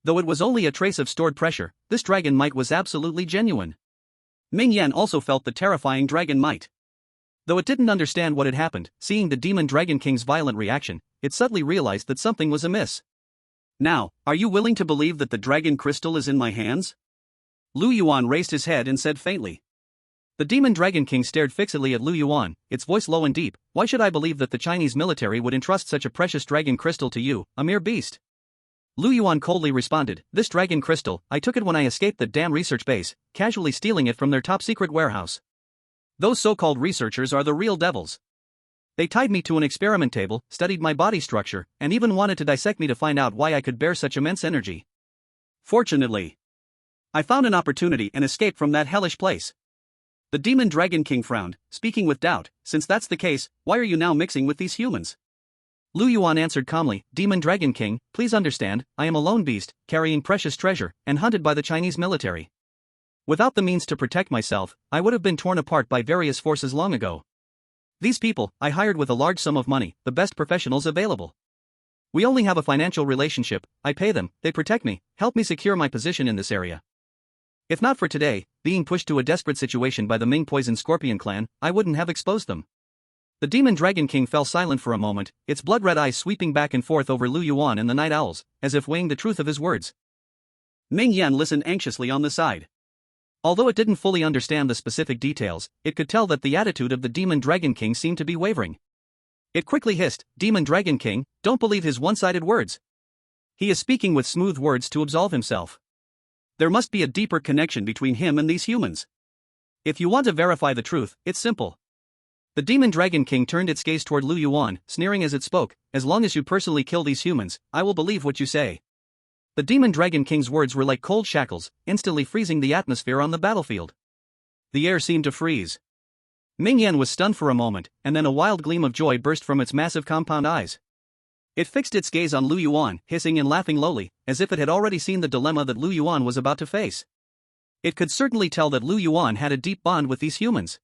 Though it was only a trace of stored pressure, this dragon might was absolutely genuine. Ming Yan also felt the terrifying dragon might. Though it didn't understand what had happened, seeing the Demon Dragon King's violent reaction, it suddenly realized that something was amiss. Now, are you willing to believe that the dragon crystal is in my hands? Lu Yuan raised his head and said faintly. The Demon Dragon King stared fixedly at Lu Yuan, its voice low and deep, why should I believe that the Chinese military would entrust such a precious dragon crystal to you, a mere beast? Lu Yuan coldly responded, this dragon crystal, I took it when I escaped the damn research base, casually stealing it from their top-secret warehouse. Those so-called researchers are the real devils. They tied me to an experiment table, studied my body structure, and even wanted to dissect me to find out why I could bear such immense energy. Fortunately, I found an opportunity and escaped from that hellish place. The Demon Dragon King frowned, speaking with doubt, since that's the case, why are you now mixing with these humans? Lu Yuan answered calmly, Demon Dragon King, please understand, I am a lone beast, carrying precious treasure, and hunted by the Chinese military. Without the means to protect myself, I would have been torn apart by various forces long ago. These people, I hired with a large sum of money, the best professionals available. We only have a financial relationship, I pay them, they protect me, help me secure my position in this area. If not for today, being pushed to a desperate situation by the Ming Poison Scorpion clan, I wouldn't have exposed them. The Demon Dragon King fell silent for a moment, its blood-red eyes sweeping back and forth over Lu Yuan and the Night Owls, as if weighing the truth of his words. Ming Yan listened anxiously on the side. Although it didn't fully understand the specific details, it could tell that the attitude of the Demon Dragon King seemed to be wavering. It quickly hissed, "Demon Dragon King, don't believe his one-sided words. He is speaking with smooth words to absolve himself. There must be a deeper connection between him and these humans. If you want to verify the truth, it's simple." The Demon Dragon King turned its gaze toward Lu Yuan, sneering as it spoke, "As long as you personally kill these humans, I will believe what you say." The Demon Dragon King's words were like cold shackles, instantly freezing the atmosphere on the battlefield. The air seemed to freeze. Ming Yan was stunned for a moment, and then a wild gleam of joy burst from its massive compound eyes. It fixed its gaze on Lu Yuan, hissing and laughing lowly, as if it had already seen the dilemma that Lu Yuan was about to face. It could certainly tell that Lu Yuan had a deep bond with these humans.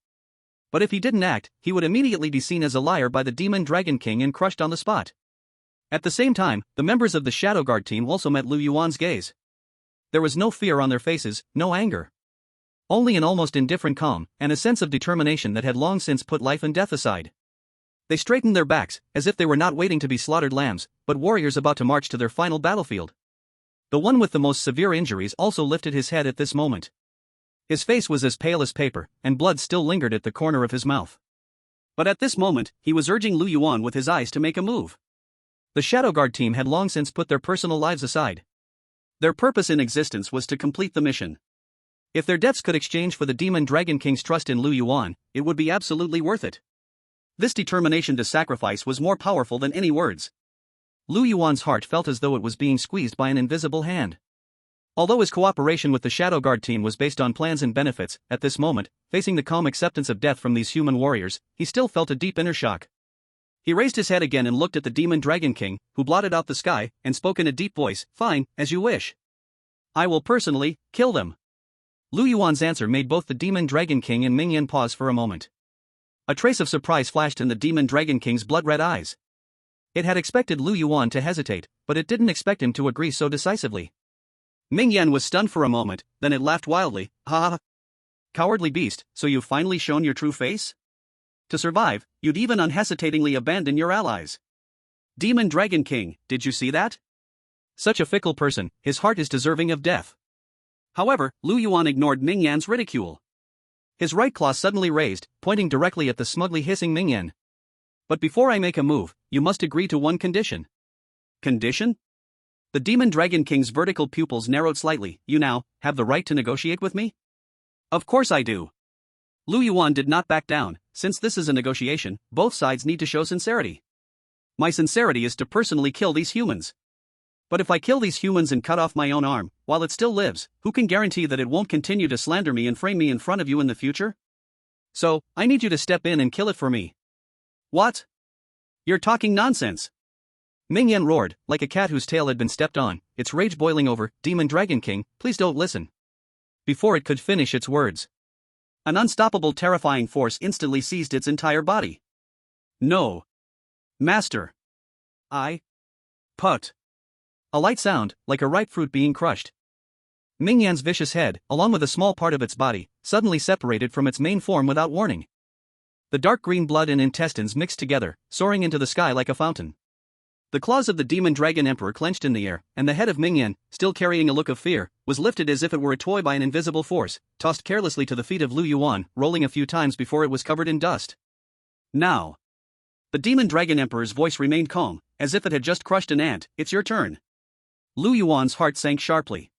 But if he didn't act, he would immediately be seen as a liar by the Demon Dragon King and crushed on the spot. At the same time, the members of the Shadow Guard team also met Lu Yuan's gaze. There was no fear on their faces, no anger. Only an almost indifferent calm, and a sense of determination that had long since put life and death aside. They straightened their backs, as if they were not waiting to be slaughtered lambs, but warriors about to march to their final battlefield. The one with the most severe injuries also lifted his head at this moment. His face was as pale as paper, and blood still lingered at the corner of his mouth. But at this moment, he was urging Lu Yuan with his eyes to make a move. The Shadow Guard team had long since put their personal lives aside. Their purpose in existence was to complete the mission. If their deaths could exchange for the Demon Dragon King's trust in Lu Yuan, it would be absolutely worth it. This determination to sacrifice was more powerful than any words. Lu Yuan's heart felt as though it was being squeezed by an invisible hand. Although his cooperation with the Shadow Guard team was based on plans and benefits, at this moment, facing the calm acceptance of death from these human warriors, he still felt a deep inner shock. He raised his head again and looked at the Demon Dragon King, who blotted out the sky, and spoke in a deep voice, "Fine, as you wish. I will personally kill them." Lu Yuan's answer made both the Demon Dragon King and Ming Yan pause for a moment. A trace of surprise flashed in the Demon Dragon King's blood-red eyes. It had expected Lu Yuan to hesitate, but it didn't expect him to agree so decisively. Ming Yan was stunned for a moment, then it laughed wildly, "Ha ha! Cowardly beast, so you've finally shown your true face? To survive, you'd even unhesitatingly abandon your allies. Demon Dragon King, did you see that? Such a fickle person, his heart is deserving of death." However, Lu Yuan ignored Ming Yan's ridicule. His right claw suddenly raised, pointing directly at the smugly hissing Ming Yan. "But before I make a move, you must agree to one condition." "Condition?" The Demon Dragon King's vertical pupils narrowed slightly. "You now have the right to negotiate with me?" "Of course I do." Lu Yuan did not back down. "Since this is a negotiation, both sides need to show sincerity. My sincerity is to personally kill these humans. But if I kill these humans and cut off my own arm, while it still lives, who can guarantee that it won't continue to slander me and frame me in front of you in the future? So, I need you to step in and kill it for me." "What? You're talking nonsense!" Ming Yan roared, like a cat whose tail had been stepped on, its rage boiling over. "Demon Dragon King, please don't listen." Before it could finish its words, an unstoppable terrifying force instantly seized its entire body. "No. Master. I. Put." A light sound, like a ripe fruit being crushed. Ming Yan's vicious head, along with a small part of its body, suddenly separated from its main form without warning. The dark green blood and intestines mixed together, soaring into the sky like a fountain. The claws of the Demon Dragon Emperor clenched in the air, and the head of Ming Yan, still carrying a look of fear, was lifted as if it were a toy by an invisible force, tossed carelessly to the feet of Lu Yuan, rolling a few times before it was covered in dust. "Now." The Demon Dragon Emperor's voice remained calm, as if it had just crushed an ant. "It's your turn." Lu Yuan's heart sank sharply.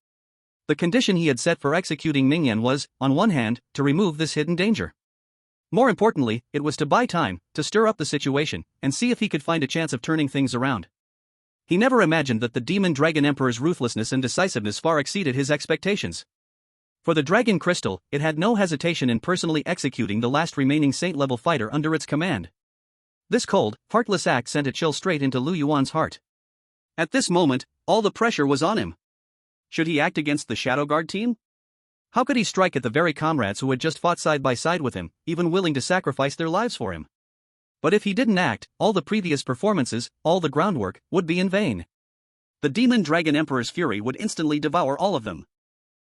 The condition he had set for executing Ming Yan was, on one hand, to remove this hidden danger. More importantly, it was to buy time, to stir up the situation, and see if he could find a chance of turning things around. He never imagined that the Demon Dragon Emperor's ruthlessness and decisiveness far exceeded his expectations. For the Dragon Crystal, it had no hesitation in personally executing the last remaining Saint-level fighter under its command. This cold, heartless act sent a chill straight into Lu Yuan's heart. At this moment, all the pressure was on him. Should he act against the Shadow Guard team? How could he strike at the very comrades who had just fought side by side with him, even willing to sacrifice their lives for him? But if he didn't act, all the previous performances, all the groundwork, would be in vain. The Demon Dragon Emperor's fury would instantly devour all of them.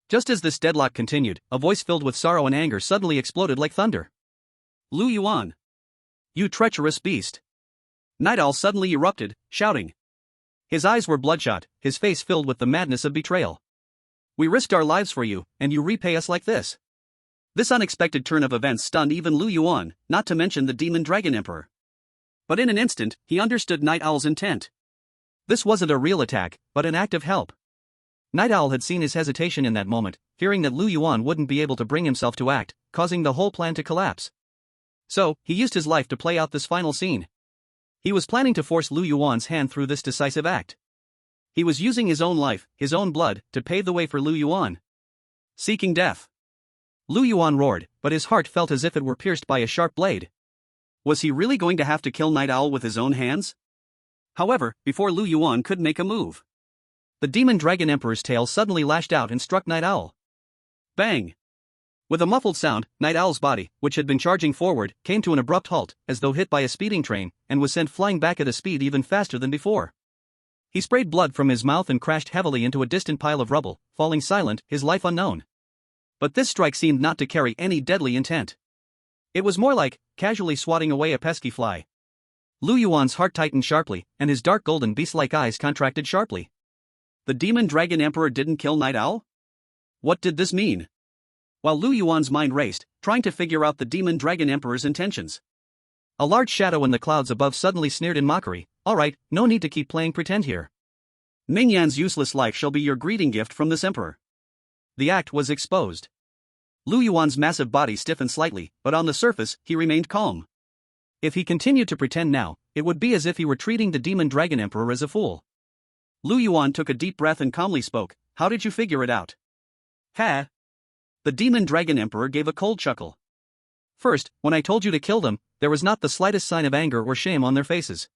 Just as this deadlock continued, a voice filled with sorrow and anger suddenly exploded like thunder. "Lu Yuan! You treacherous beast! Night Owl suddenly erupted, shouting. His eyes were bloodshot, his face filled with the madness of betrayal. We risked our lives for you, and you repay us like this? This unexpected turn of events stunned even Lu Yuan, not to mention the Demon Dragon Emperor. But in an instant, he understood Night Owl's intent. This wasn't a real attack, but an act of help. Night Owl had seen his hesitation in that moment, fearing that Lu Yuan wouldn't be able to bring himself to act, causing the whole plan to collapse. So, he used his life to play out this final scene. He was planning to force Lu Yuan's hand through this decisive act. He was using his own life, his own blood, to pave the way for Lu Yuan. Seeking death. Lu Yuan roared, but his heart felt as if it were pierced by a sharp blade. Was he really going to have to kill Night Owl with his own hands? However, before Lu Yuan could make a move, the Demon Dragon Emperor's tail suddenly lashed out and struck Night Owl. Bang! With a muffled sound, Night Owl's body, which had been charging forward, came to an abrupt halt, as though hit by a speeding train, and was sent flying back at a speed even faster than before. He sprayed blood from his mouth and crashed heavily into a distant pile of rubble, falling silent, his life unknown. But this strike seemed not to carry any deadly intent. It was more like casually swatting away a pesky fly. Lu Yuan's heart tightened sharply, and his dark golden beast-like eyes contracted sharply. The Demon Dragon Emperor didn't kill Night Owl? What did this mean? While Lu Yuan's mind raced, trying to figure out the Demon Dragon Emperor's intentions, a large shadow in the clouds above suddenly sneered in mockery. Alright, no need to keep playing pretend here. Ming Yan's useless life shall be your greeting gift from this emperor. The act was exposed. Lu Yuan's massive body stiffened slightly, but on the surface, he remained calm. If he continued to pretend now, it would be as if he were treating the Demon Dragon Emperor as a fool. Lu Yuan took a deep breath and calmly spoke. How did you figure it out? Ha! The Demon Dragon Emperor gave a cold chuckle. First, when I told you to kill them, there was not the slightest sign of anger or shame on their faces.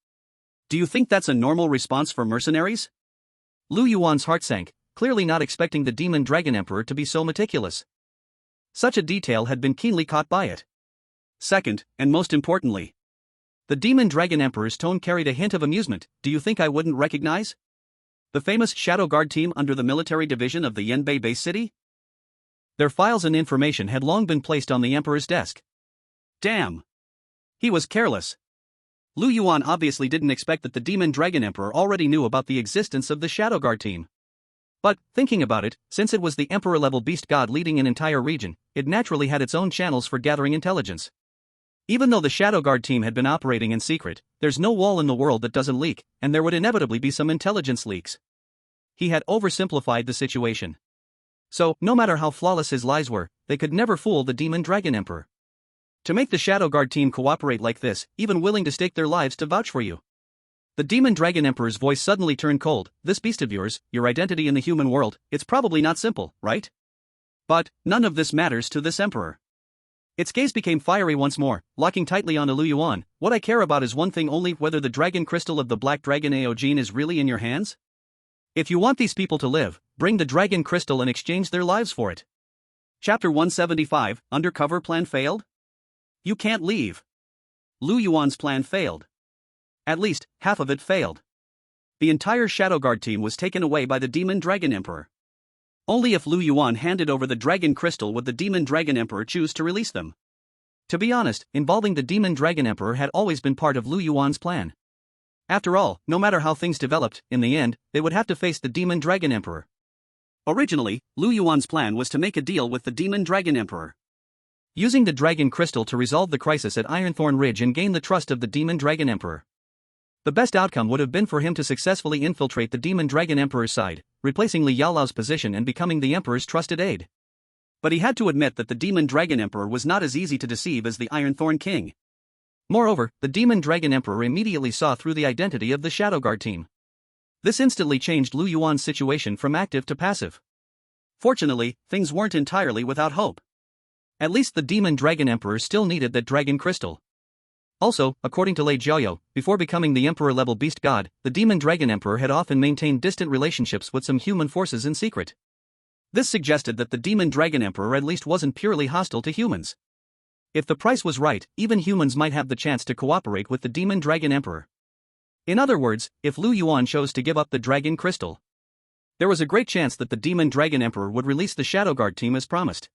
Do you think that's a normal response for mercenaries? Lu Yuan's heart sank, clearly not expecting the Demon Dragon Emperor to be so meticulous. Such a detail had been keenly caught by it. Second, and most importantly, the Demon Dragon Emperor's tone carried a hint of amusement. Do you think I wouldn't recognize the famous Shadow Guard team under the military division of the Yanbei base city? Their files and information had long been placed on the Emperor's desk. Damn! He was careless. Lu Yuan obviously didn't expect that the Demon Dragon Emperor already knew about the existence of the Shadow Guard team. But, thinking about it, since it was the Emperor-level beast god leading an entire region, it naturally had its own channels for gathering intelligence. Even though the Shadow Guard team had been operating in secret, there's no wall in the world that doesn't leak, and there would inevitably be some intelligence leaks. He had oversimplified the situation. So, no matter how flawless his lies were, they could never fool the Demon Dragon Emperor. To make the Shadow Guard team cooperate like this, even willing to stake their lives to vouch for you. The Demon Dragon Emperor's voice suddenly turned cold. This beast of yours, your identity in the human world, it's probably not simple, right? But, none of this matters to this emperor. Its gaze became fiery once more, locking tightly onto Lu Yuan. What I care about is one thing only: whether the dragon crystal of the Black Dragon Aogene is really in your hands? If you want these people to live, bring the dragon crystal and exchange their lives for it. Chapter 175, Undercover Plan Failed? You can't leave. Lu Yuan's plan failed. At least, half of it failed. The entire Shadow Guard team was taken away by the Demon Dragon Emperor. Only if Lu Yuan handed over the dragon crystal would the Demon Dragon Emperor choose to release them. To be honest, involving the Demon Dragon Emperor had always been part of Lu Yuan's plan. After all, no matter how things developed, in the end, they would have to face the Demon Dragon Emperor. Originally, Lu Yuan's plan was to make a deal with the Demon Dragon Emperor, using the dragon crystal to resolve the crisis at Ironthorn Ridge and gain the trust of the Demon Dragon Emperor. The best outcome would have been for him to successfully infiltrate the Demon Dragon Emperor's side, replacing Li Yaolao's position and becoming the Emperor's trusted aide. But he had to admit that the Demon Dragon Emperor was not as easy to deceive as the Ironthorn King. Moreover, the Demon Dragon Emperor immediately saw through the identity of the Shadow Guard team. This instantly changed Lu Yuan's situation from active to passive. Fortunately, things weren't entirely without hope. At least the Demon Dragon Emperor still needed that dragon crystal. Also, according to Lei Jiaoyou, before becoming the Emperor-level beast god, the Demon Dragon Emperor had often maintained distant relationships with some human forces in secret. This suggested that the Demon Dragon Emperor at least wasn't purely hostile to humans. If the price was right, even humans might have the chance to cooperate with the Demon Dragon Emperor. In other words, if Lu Yuan chose to give up the dragon crystal, there was a great chance that the Demon Dragon Emperor would release the Shadow Guard team as promised.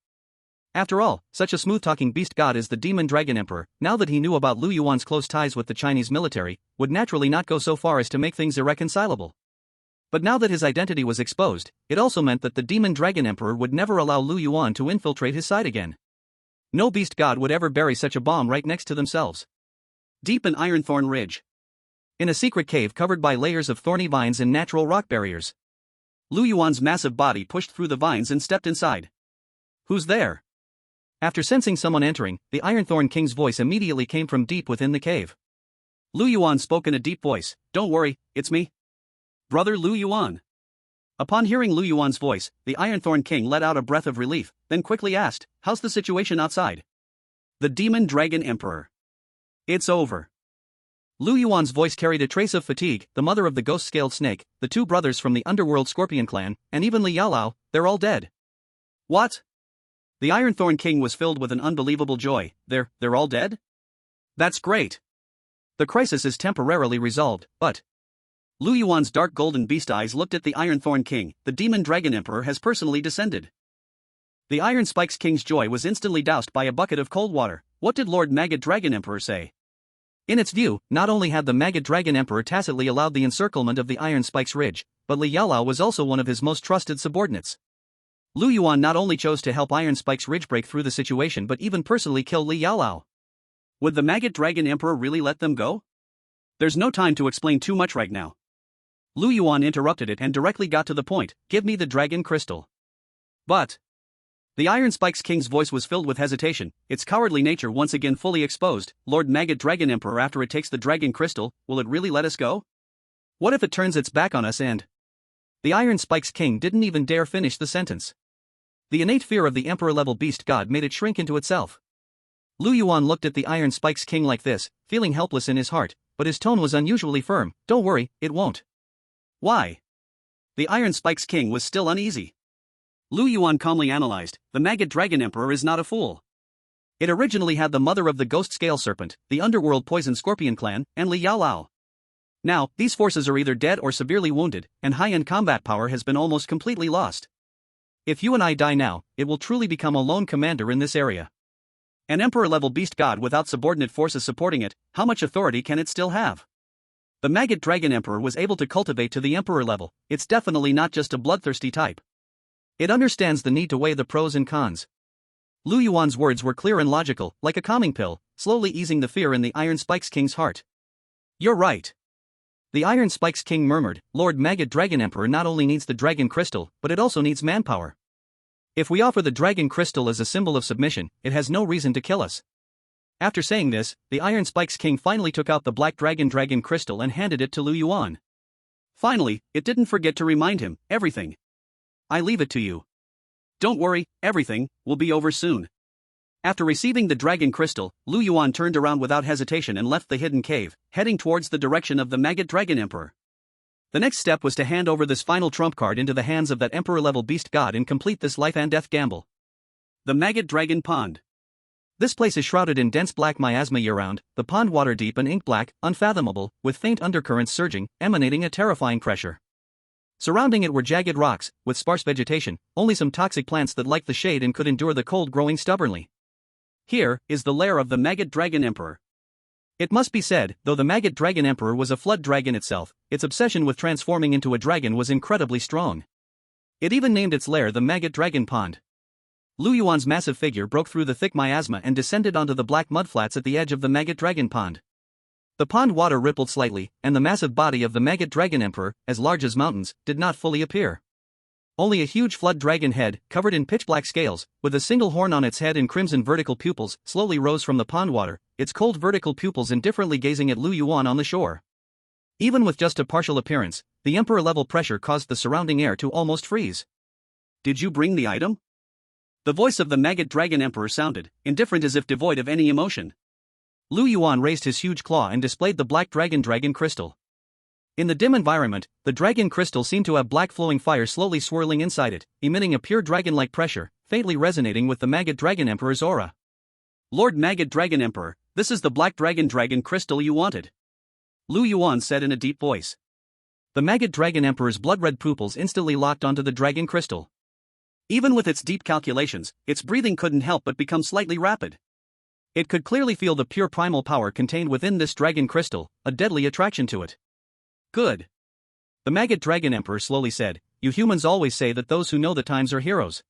After all, such a smooth-talking beast god as the Demon Dragon Emperor, now that he knew about Lu Yuan's close ties with the Chinese military, would naturally not go so far as to make things irreconcilable. But now that his identity was exposed, it also meant that the Demon Dragon Emperor would never allow Lu Yuan to infiltrate his side again. No beast god would ever bury such a bomb right next to themselves. Deep in Ironthorn Ridge. In a secret cave covered by layers of thorny vines and natural rock barriers. Lu Yuan's massive body pushed through the vines and stepped inside. Who's there? After sensing someone entering, the Ironthorn King's voice immediately came from deep within the cave. Lu Yuan spoke in a deep voice, "Don't worry, it's me. Brother Lu Yuan." Upon hearing Lu Yuan's voice, the Ironthorn King let out a breath of relief, then quickly asked, "How's the situation outside?" "The Demon Dragon Emperor. It's over." Lu Yuan's voice carried a trace of fatigue. "The mother of the ghost-scaled snake, the two brothers from the underworld Scorpion clan, and even Li Yaolao, they're all dead." "What?" The Ironthorn King was filled with an unbelievable joy. They're all dead? That's great. The crisis is temporarily resolved, but... Lu Yuan's dark golden beast eyes looked at the Ironthorn King. The Demon Dragon Emperor has personally descended. The Iron Spikes King's joy was instantly doused by a bucket of cold water. What did Lord Maggot Dragon Emperor say? In its view, not only had the Maggot Dragon Emperor tacitly allowed the encirclement of the Iron Spikes Ridge, but Li Yaolao was also one of his most trusted subordinates. Lu Yuan not only chose to help Iron Spikes Ridge break through the situation but even personally kill Li Yaolao. Would the Maggot Dragon Emperor really let them go? There's no time to explain too much right now. Lu Yuan interrupted it and directly got to the point. "Give me the dragon crystal." But... The Iron Spikes King's voice was filled with hesitation, its cowardly nature once again fully exposed. "Lord Maggot Dragon Emperor, after it takes the dragon crystal, will it really let us go? What if it turns its back on us and..." The Iron Spikes King didn't even dare finish the sentence. The innate fear of the Emperor-level beast god made it shrink into itself. Lu Yuan looked at the Iron Spikes King like this, feeling helpless in his heart, but his tone was unusually firm. "Don't worry, it won't." "Why?" The Iron Spikes King was still uneasy. Lu Yuan calmly analyzed, "The Maggot Dragon Emperor is not a fool. It originally had the mother of the Ghost Scale Serpent, the Underworld Poison Scorpion clan, and Li Yaolao. Now, these forces are either dead or severely wounded, and high-end combat power has been almost completely lost. If you and I die now, it will truly become a lone commander in this area. An Emperor-level beast god without subordinate forces supporting it, how much authority can it still have? The Maggot Dragon Emperor was able to cultivate to the Emperor level. It's definitely not just a bloodthirsty type. It understands the need to weigh the pros and cons." Lu Yuan's words were clear and logical, like a calming pill, slowly easing the fear in the Iron Spikes King's heart. "You're right." The Iron Spikes King murmured, "Lord Maggot Dragon Emperor not only needs the dragon crystal, but it also needs manpower. If we offer the dragon crystal as a symbol of submission, it has no reason to kill us." After saying this, the Iron Spikes King finally took out the black dragon crystal and handed it to Lu Yuan. Finally, it didn't forget to remind him, "Everything. I leave it to you. Don't worry, everything will be over soon." After receiving the dragon crystal, Lu Yuan turned around without hesitation and left the hidden cave, heading towards the direction of the Maggot Dragon Emperor. The next step was to hand over this final trump card into the hands of that Emperor-level beast god and complete this life-and-death gamble. The Maggot Dragon Pond. This place is shrouded in dense black miasma year-round, the pond water deep and ink-black, unfathomable, with faint undercurrents surging, emanating a terrifying pressure. Surrounding it were jagged rocks, with sparse vegetation, only some toxic plants that liked the shade and could endure the cold growing stubbornly. Here is the lair of the Maggot Dragon Emperor. It must be said, though the Maggot Dragon Emperor was a flood dragon itself, its obsession with transforming into a dragon was incredibly strong. It even named its lair the Maggot Dragon Pond. Lu Yuan's massive figure broke through the thick miasma and descended onto the black mudflats at the edge of the Maggot Dragon Pond. The pond water rippled slightly, and the massive body of the Maggot Dragon Emperor, as large as mountains, did not fully appear. Only a huge flood dragon head, covered in pitch-black scales, with a single horn on its head and crimson vertical pupils, slowly rose from the pond water, its cold vertical pupils indifferently gazing at Lu Yuan on the shore. Even with just a partial appearance, the Emperor-level pressure caused the surrounding air to almost freeze. "Did you bring the item?" The voice of the Maggot Dragon Emperor sounded, indifferent as if devoid of any emotion. Lu Yuan raised his huge claw and displayed the black dragon crystal. In the dim environment, the dragon crystal seemed to have black flowing fire slowly swirling inside it, emitting a pure dragon-like pressure, faintly resonating with the Maggot Dragon Emperor's aura. "Lord Maggot Dragon Emperor, this is the black dragon crystal you wanted," Lu Yuan said in a deep voice. The Maggot Dragon Emperor's blood-red pupils instantly locked onto the dragon crystal. Even with its deep calculations, its breathing couldn't help but become slightly rapid. It could clearly feel the pure primal power contained within this dragon crystal, a deadly attraction to it. Good. The maggot dragon emperor slowly said, "You humans always say that those who know the times are heroes.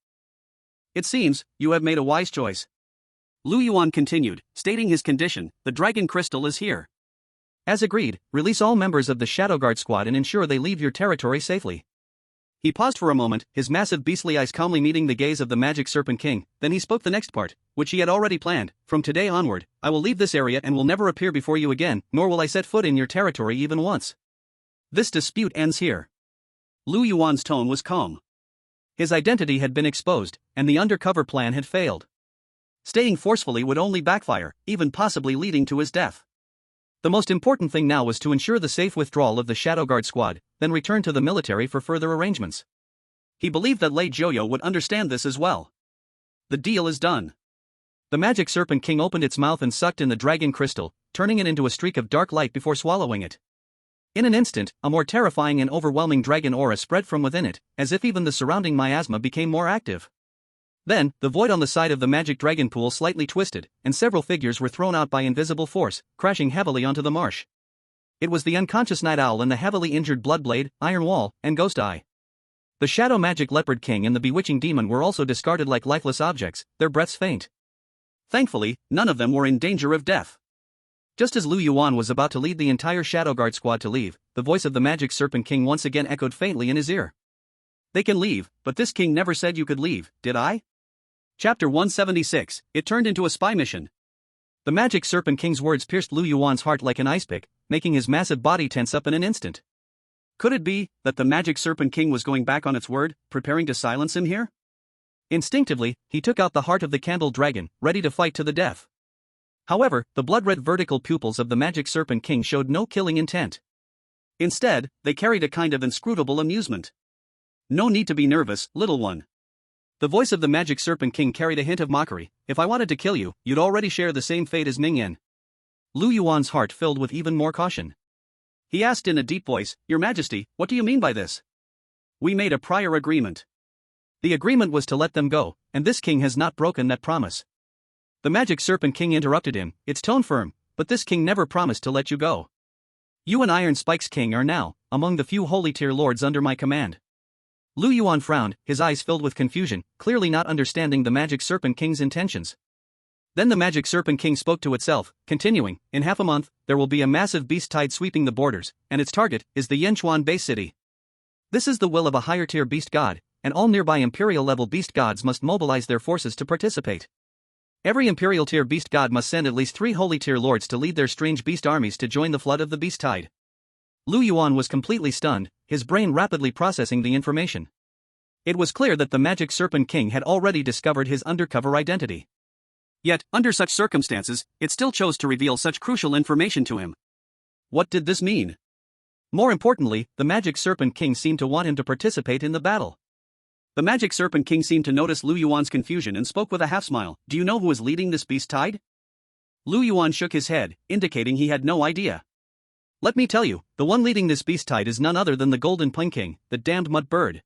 It seems, you have made a wise choice." Lu Yuan continued, stating his condition: "The dragon crystal is here. As agreed, release all members of the Shadow Guard squad and ensure they leave your territory safely." He paused for a moment, his massive beastly eyes calmly meeting the gaze of the Magic Serpent King, then he spoke the next part, which he had already planned: "From today onward, I will leave this area and will never appear before you again, nor will I set foot in your territory even once. This dispute ends here." Lu Yuan's tone was calm. His identity had been exposed, and the undercover plan had failed. Staying forcefully would only backfire, even possibly leading to his death. The most important thing now was to ensure the safe withdrawal of the Shadow Guard squad, then return to the military for further arrangements. He believed that Lei Joyo would understand this as well. The deal is done. The Magic Serpent King opened its mouth and sucked in the dragon crystal, turning it into a streak of dark light before swallowing it. In an instant, a more terrifying and overwhelming dragon aura spread from within it, as if even the surrounding miasma became more active. Then, the void on the side of the magic dragon pool slightly twisted, and several figures were thrown out by invisible force, crashing heavily onto the marsh. It was the unconscious Night Owl and the heavily injured Bloodblade, Iron Wall, and Ghost Eye. The Shadow Magic Leopard King and the Bewitching Demon were also discarded like lifeless objects, their breaths faint. Thankfully, none of them were in danger of death. Just as Lu Yuan was about to lead the entire Shadow Guard squad to leave, the voice of the Magic Serpent King once again echoed faintly in his ear. "They can leave, but this king never said you could leave, did I?" Chapter 176, It turned into a spy mission. The Magic Serpent King's words pierced Lu Yuan's heart like an ice pick, making his massive body tense up in an instant. Could it be that the Magic Serpent King was going back on its word, preparing to silence him here? Instinctively, he took out the heart of the Candle Dragon, ready to fight to the death. However, the blood-red vertical pupils of the Magic Serpent King showed no killing intent. Instead, they carried a kind of inscrutable amusement. "No need to be nervous, little one." The voice of the Magic Serpent King carried a hint of mockery. "If I wanted to kill you, you'd already share the same fate as Mingyan." Lu Yuan's heart filled with even more caution. He asked in a deep voice, "Your Majesty, what do you mean by this?" "We made a prior agreement." The agreement was to let them go, and this king has not broken that promise. The Magic Serpent King interrupted him, its tone firm, "But this king never promised to let you go. You and Iron Spike's king are now among the few holy tier lords under my command." Lu Yuan frowned, his eyes filled with confusion, clearly not understanding the Magic Serpent King's intentions. Then the Magic Serpent King spoke to itself, continuing, "In half a month, there will be a massive beast tide sweeping the borders, and its target is the Yanchuan base city. This is the will of a higher tier beast god, and all nearby imperial level beast gods must mobilize their forces to participate. Every imperial tier beast god must send at least 3 holy tier lords to lead their strange beast armies to join the flood of the beast tide." Lu Yuan was completely stunned, his brain rapidly processing the information. It was clear that the Magic Serpent King had already discovered his undercover identity. Yet, under such circumstances, it still chose to reveal such crucial information to him. What did this mean? More importantly, the Magic Serpent King seemed to want him to participate in the battle. The Magic Serpent King seemed to notice Lu Yuan's confusion and spoke with a half-smile. "Do you know who is leading this beast tide?" Lu Yuan shook his head, indicating he had no idea. "Let me tell you, the one leading this beast tide is none other than the Golden Plain King, the damned mud bird."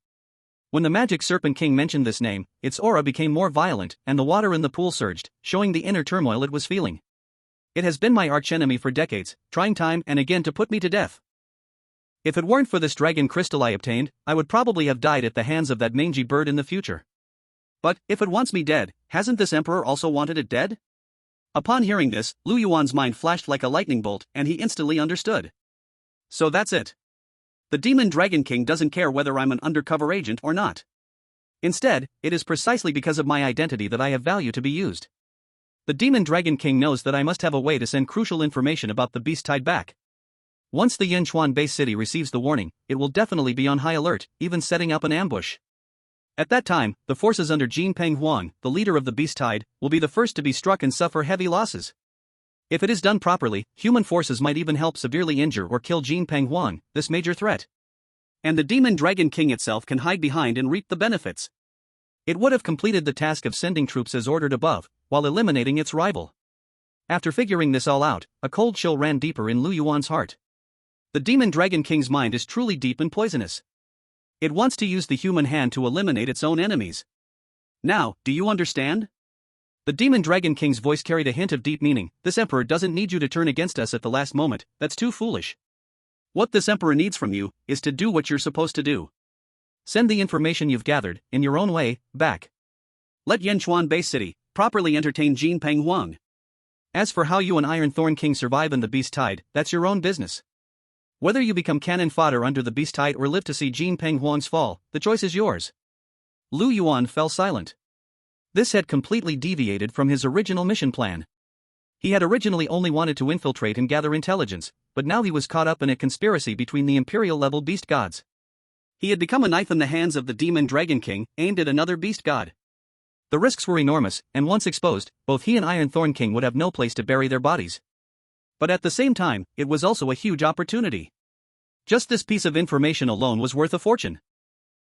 When the Magic Serpent King mentioned this name, its aura became more violent, and the water in the pool surged, showing the inner turmoil it was feeling. "It has been my archenemy for decades, trying time and again to put me to death. If it weren't for this dragon crystal I obtained, I would probably have died at the hands of that mangy bird in the future. But, if it wants me dead, hasn't this emperor also wanted it dead?" Upon hearing this, Lu Yuan's mind flashed like a lightning bolt, and he instantly understood. So that's it. The Demon Dragon King doesn't care whether I'm an undercover agent or not. Instead, it is precisely because of my identity that I have value to be used. The Demon Dragon King knows that I must have a way to send crucial information about the beast tide back. Once the Yanchuan base city receives the warning, it will definitely be on high alert, even setting up an ambush. At that time, the forces under Jin Peng Huang, the leader of the beast tide, will be the first to be struck and suffer heavy losses. If it is done properly, human forces might even help severely injure or kill Jin Peng Huang, this major threat. And the Demon Dragon King itself can hide behind and reap the benefits. It would have completed the task of sending troops as ordered above, while eliminating its rival. After figuring this all out, a cold chill ran deeper in Lu Yuan's heart. The Demon Dragon King's mind is truly deep and poisonous. It wants to use the human hand to eliminate its own enemies. Now, do you understand? The Demon Dragon King's voice carried a hint of deep meaning. This emperor doesn't need you to turn against us at the last moment, that's too foolish. What this emperor needs from you is to do what you're supposed to do. Send the information you've gathered, in your own way, back. Let Yanchuan Base City properly entertain Jin Peng Huang. As for how you and Iron Thorn King survive in the Beast Tide, that's your own business. Whether you become cannon fodder under the Beast Tide or live to see Jin Peng Huang's fall, the choice is yours. Lu Yuan fell silent. This had completely deviated from his original mission plan. He had originally only wanted to infiltrate and gather intelligence, but now he was caught up in a conspiracy between the Imperial-level beast gods. He had become a knife in the hands of the Demon Dragon King, aimed at another beast god. The risks were enormous, and once exposed, both he and Iron Thorn King would have no place to bury their bodies. But at the same time, it was also a huge opportunity. Just this piece of information alone was worth a fortune.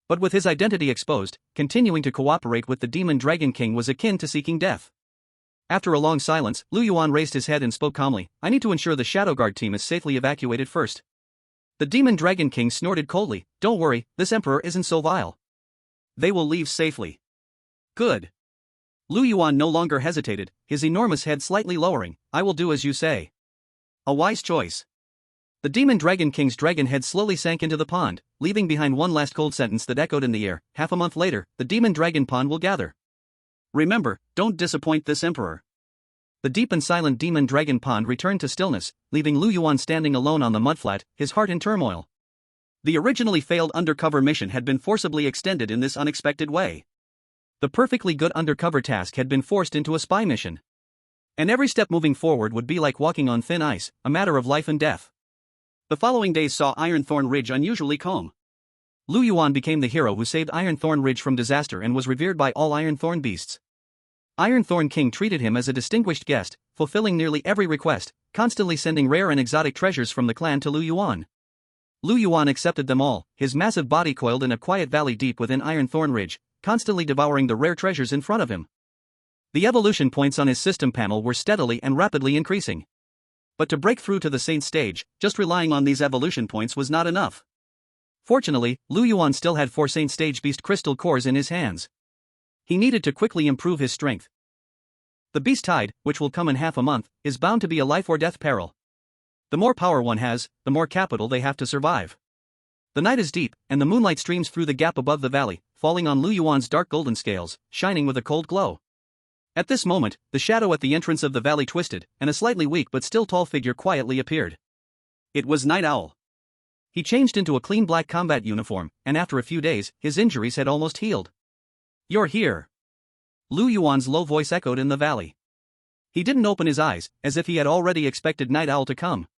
But with his identity exposed, continuing to cooperate with the Demon Dragon King was akin to seeking death. After a long silence, Lu Yuan raised his head and spoke calmly. I need to ensure the Shadow Guard team is safely evacuated first. The Demon Dragon King snorted coldly. Don't worry, this emperor isn't so vile. They will leave safely. Good. Lu Yuan no longer hesitated, his enormous head slightly lowering. I will do as you say. A wise choice. The Demon Dragon King's dragon head slowly sank into the pond, leaving behind one last cold sentence that echoed in the air. Half a month later, the Demon Dragon Pond will gather. Remember, don't disappoint this emperor. The deep and silent Demon Dragon Pond returned to stillness, leaving Lu Yuan standing alone on the mudflat, his heart in turmoil. The originally failed undercover mission had been forcibly extended in this unexpected way. The perfectly good undercover task had been forced into a spy mission. And every step moving forward would be like walking on thin ice, a matter of life and death. The following days saw Ironthorn Ridge unusually calm. Lu Yuan became the hero who saved Ironthorn Ridge from disaster and was revered by all Ironthorn beasts. Ironthorn King treated him as a distinguished guest, fulfilling nearly every request, constantly sending rare and exotic treasures from the clan to Lu Yuan. Lu Yuan accepted them all, his massive body coiled in a quiet valley deep within Ironthorn Ridge, constantly devouring the rare treasures in front of him. The evolution points on his system panel were steadily and rapidly increasing. But to break through to the Saint stage, just relying on these evolution points was not enough. Fortunately, Lu Yuan still had 4 Saint stage beast crystal cores in his hands. He needed to quickly improve his strength. The Beast Tide, which will come in half a month, is bound to be a life or death peril. The more power one has, the more capital they have to survive. The night is deep, and the moonlight streams through the gap above the valley, falling on Lu Yuan's dark golden scales, shining with a cold glow. At this moment, the shadow at the entrance of the valley twisted, and a slightly weak but still tall figure quietly appeared. It was Night Owl. He changed into a clean black combat uniform, and after a few days, his injuries had almost healed. You're here. Lu Yuan's low voice echoed in the valley. He didn't open his eyes, as if he had already expected Night Owl to come.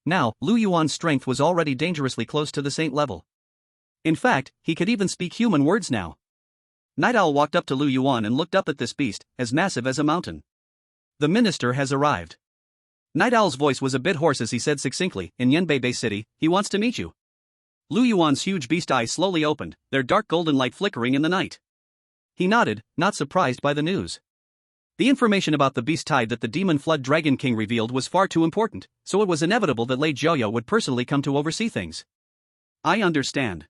Now, Lu Yuan's strength was already dangerously close to the saint level. In fact, he could even speak human words now. Night Owl walked up to Lu Yuan and looked up at this beast, as massive as a mountain. The minister has arrived. Night Owl's voice was a bit hoarse as he said succinctly, in Yanbei City, he wants to meet you. Lu Yuan's huge beast eyes slowly opened, their dark golden light flickering in the night. He nodded, not surprised by the news. The information about the Beast Tide that the Demon Flood Dragon King revealed was far too important, so it was inevitable that Lei Jiaoyou would personally come to oversee things. I understand.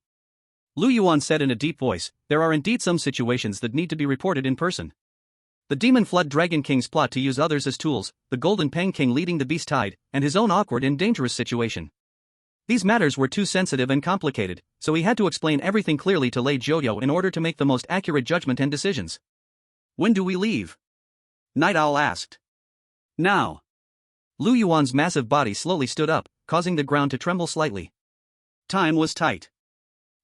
Lu Yuan said in a deep voice, there are indeed some situations that need to be reported in person. The Demon Flood Dragon King's plot to use others as tools, the Golden Peng King leading the Beast Tide, and his own awkward and dangerous situation. These matters were too sensitive and complicated, so he had to explain everything clearly to Lei Jiaoyou in order to make the most accurate judgment and decisions. When do we leave? Night Owl asked. Now. Lu Yuan's massive body slowly stood up, causing the ground to tremble slightly. Time was tight.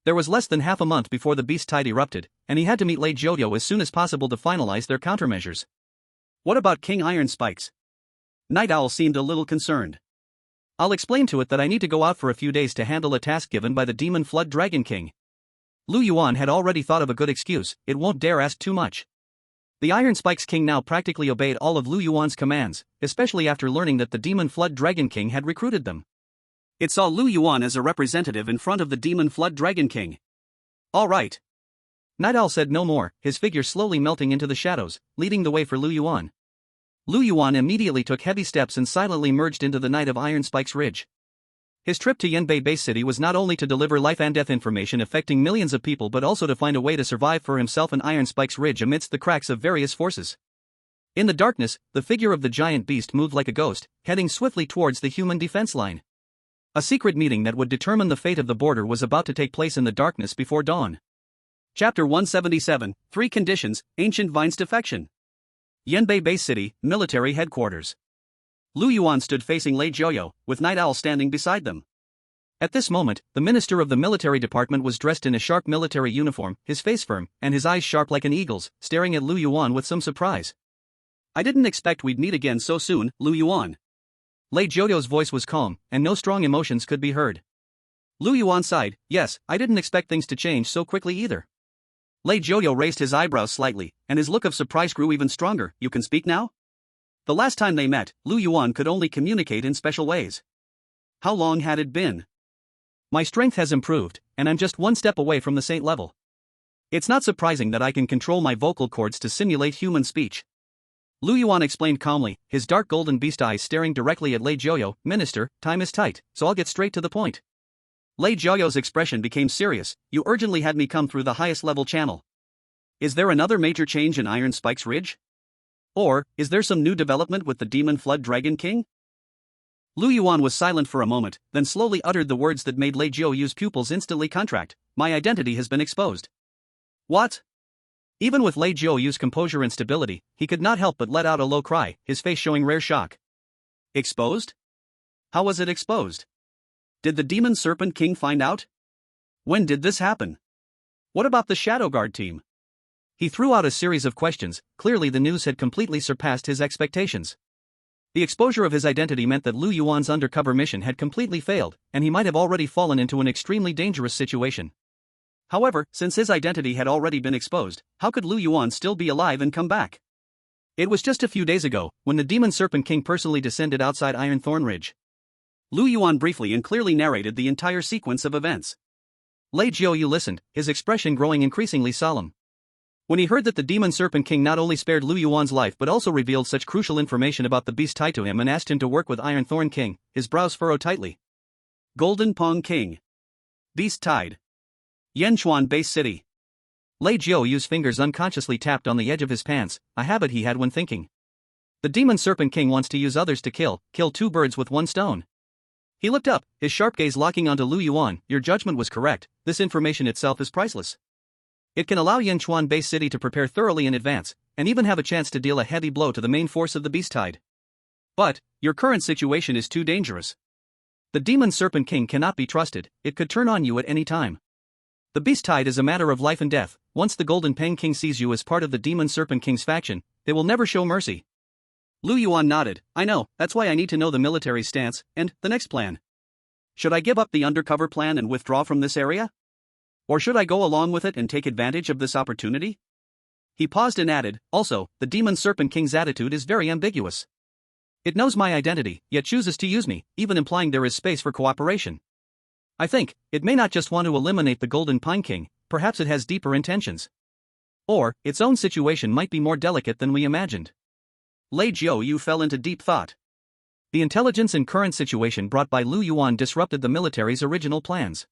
There was less than half a month before the Beast Tide erupted, and he had to meet Lei Jiaoyou as soon as possible to finalize their countermeasures. What about King Iron Spikes? Night Owl seemed a little concerned. I'll explain to it that I need to go out for a few days to handle a task given by the Demon Flood Dragon King. Lu Yuan had already thought of a good excuse, it won't dare ask too much. The Iron Spikes King now practically obeyed all of Lu Yuan's commands, especially after learning that the Demon Flood Dragon King had recruited them. It saw Lu Yuan as a representative in front of the Demon Flood Dragon King. All right. Night Owl said no more, his figure slowly melting into the shadows, leading the way for Lu Yuan. Lu Yuan immediately took heavy steps and silently merged into the night of Iron Spikes Ridge. His trip to Yanbei Base City was not only to deliver life and death information affecting millions of people but also to find a way to survive for himself and Iron Spike's Ridge amidst the cracks of various forces. In the darkness, the figure of the giant beast moved like a ghost, heading swiftly towards the human defense line. A secret meeting that would determine the fate of the border was about to take place in the darkness before dawn. Chapter 177, 3 Conditions, Ancient Vine's Defection. Yanbei Base City, Military Headquarters. Lu Yuan stood facing Lei Jiuyo, with Night Owl standing beside them. At this moment, the minister of the military department was dressed in a sharp military uniform, his face firm, and his eyes sharp like an eagle's, staring at Lu Yuan with some surprise. "I didn't expect we'd meet again so soon, Lu Yuan." Lei Jiuyo's voice was calm, and no strong emotions could be heard. Lu Yuan sighed, "Yes, I didn't expect things to change so quickly either." Lei Jiuyo raised his eyebrows slightly, and his look of surprise grew even stronger. "You can speak now?" The last time they met, Lu Yuan could only communicate in special ways. "How long had it been?" "My strength has improved, and I'm just one step away from the saint level. It's not surprising that I can control my vocal cords to simulate human speech." Lu Yuan explained calmly, his dark golden beast eyes staring directly at Lei Jiuyo. "Minister, time is tight, so I'll get straight to the point." Lei Jiuyo's expression became serious. "You urgently had me come through the highest level channel. Is there another major change in Iron Spike's Ridge? Or, is there some new development with the Demon Flood Dragon King?" Lu Yuan was silent for a moment, then slowly uttered the words that made Lei Jiuyo's pupils instantly contract. "My identity has been exposed." "What?" Even with Lei Jiuyo's composure and stability, he could not help but let out a low cry, his face showing rare shock. "Exposed? How was it exposed? Did the Demon Serpent King find out? When did this happen? What about the Shadow Guard team?" He threw out a series of questions. Clearly the news had completely surpassed his expectations. The exposure of his identity meant that Lu Yuan's undercover mission had completely failed, and he might have already fallen into an extremely dangerous situation. However, since his identity had already been exposed, how could Lu Yuan still be alive and come back? It was just a few days ago, when the Demon Serpent King personally descended outside Iron Thorn Ridge. Lu Yuan briefly and clearly narrated the entire sequence of events. Lei Jiuyo listened, his expression growing increasingly solemn. When he heard that the Demon Serpent King not only spared Lu Yuan's life but also revealed such crucial information about the beast tied to him and asked him to work with Iron Thorn King, his brows furrowed tightly. Golden Pong King. Beast tied. Yanchuan Base City. Lei Jiuyo's fingers unconsciously tapped on the edge of his pants, a habit he had when thinking. The Demon Serpent King wants to use others to kill 2 birds with 1 stone. He looked up, his sharp gaze locking onto Lu Yuan. "Your judgment was correct, this information itself is priceless. It can allow Yanchuan Base City to prepare thoroughly in advance, and even have a chance to deal a heavy blow to the main force of the beast tide. But, your current situation is too dangerous. The Demon Serpent King cannot be trusted, it could turn on you at any time. The beast tide is a matter of life and death. Once the Golden Pang King sees you as part of the Demon Serpent King's faction, they will never show mercy." Lu Yuan nodded. "I know, that's why I need to know the military stance, and the next plan. Should I give up the undercover plan and withdraw from this area? Or should I go along with it and take advantage of this opportunity?" He paused and added, "Also, the Demon Serpent King's attitude is very ambiguous. It knows my identity, yet chooses to use me, even implying there is space for cooperation. I think, it may not just want to eliminate the Golden Pine King, perhaps it has deeper intentions. Or, its own situation might be more delicate than we imagined." Lei Jiuyo fell into deep thought. The intelligence and current situation brought by Lu Yuan disrupted the military's original plans.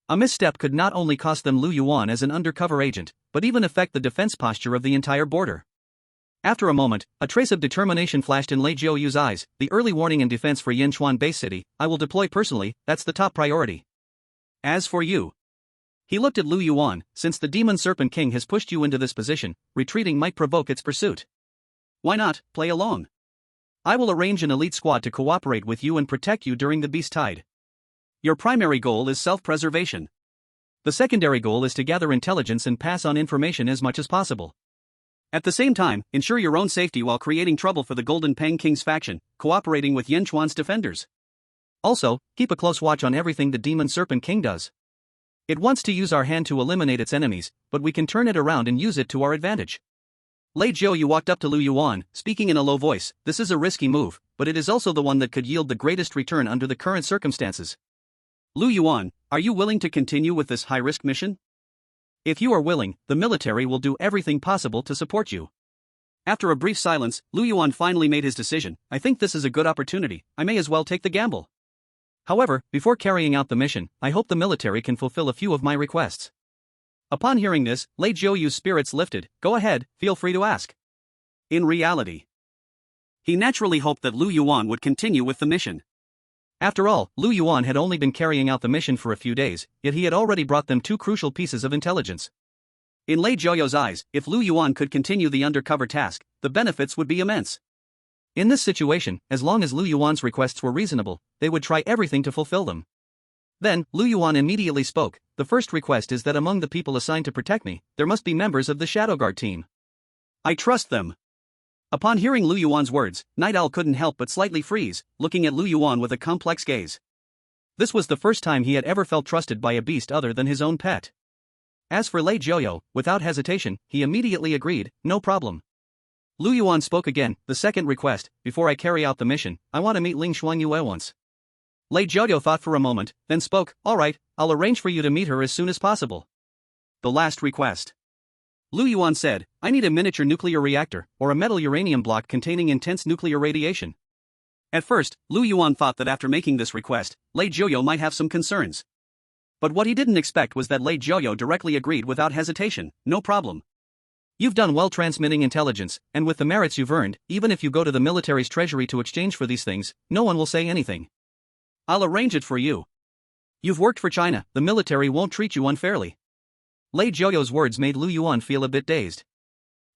A misstep could not only cost them Lu Yuan as an undercover agent, but even affect the defense posture of the entire border. After a moment, a trace of determination flashed in Lei Jiuyo's eyes. "The early warning and defense for Yanchuan Base City, I will deploy personally, that's the top priority. As for you." He looked at Lu Yuan. "Since the Demon Serpent King has pushed you into this position, retreating might provoke its pursuit. Why not, play along? I will arrange an elite squad to cooperate with you and protect you during the beast tide. Your primary goal is self-preservation. The secondary goal is to gather intelligence and pass on information as much as possible. At the same time, ensure your own safety while creating trouble for the Golden Pang King's faction, cooperating with Yanchuan's defenders. Also, keep a close watch on everything the Demon Serpent King does. It wants to use our hand to eliminate its enemies, but we can turn it around and use it to our advantage." Lei Jiuyo walked up to Lu Yuan, speaking in a low voice. "This is a risky move, but it is also the one that could yield the greatest return under the current circumstances. Lu Yuan, are you willing to continue with this high-risk mission? If you are willing, the military will do everything possible to support you." After a brief silence, Lu Yuan finally made his decision. "I think this is a good opportunity, I may as well take the gamble." However, before carrying out the mission, I hope the military can fulfill a few of my requests. Upon hearing this, Lei Jiuyu's spirits lifted. Go ahead, feel free to ask. In reality, he naturally hoped that Lu Yuan would continue with the mission. After all, Lu Yuan had only been carrying out the mission for a few days, yet he had already brought them two crucial pieces of intelligence. In Lei Jiuyu's eyes, if Lu Yuan could continue the undercover task, the benefits would be immense. In this situation, as long as Lu Yuan's requests were reasonable, they would try everything to fulfill them. Then, Lu Yuan immediately spoke. The first request is that among the people assigned to protect me, there must be members of the Shadow Guard team. I trust them. Upon hearing Lu Yuan's words, Night Owl couldn't help but slightly freeze, looking at Lu Yuan with a complex gaze. This was the first time he had ever felt trusted by a beast other than his own pet. As for Lei Jiuyu, without hesitation, he immediately agreed, no problem. Lu Yuan spoke again. The second request, before I carry out the mission, I want to meet Ling Shuangyue once. Lei Jiuyu thought for a moment, then spoke, alright, I'll arrange for you to meet her as soon as possible. The last request. Lu Yuan said, I need a miniature nuclear reactor, or a metal uranium block containing intense nuclear radiation. At first, Lu Yuan thought that after making this request, Lei Jiuyu might have some concerns. But what he didn't expect was that Lei Jiuyu directly agreed without hesitation, no problem. You've done well transmitting intelligence, and with the merits you've earned, even if you go to the military's treasury to exchange for these things, no one will say anything. I'll arrange it for you. You've worked for China, the military won't treat you unfairly. Lei Jiuyu's words made Lu Yuan feel a bit dazed.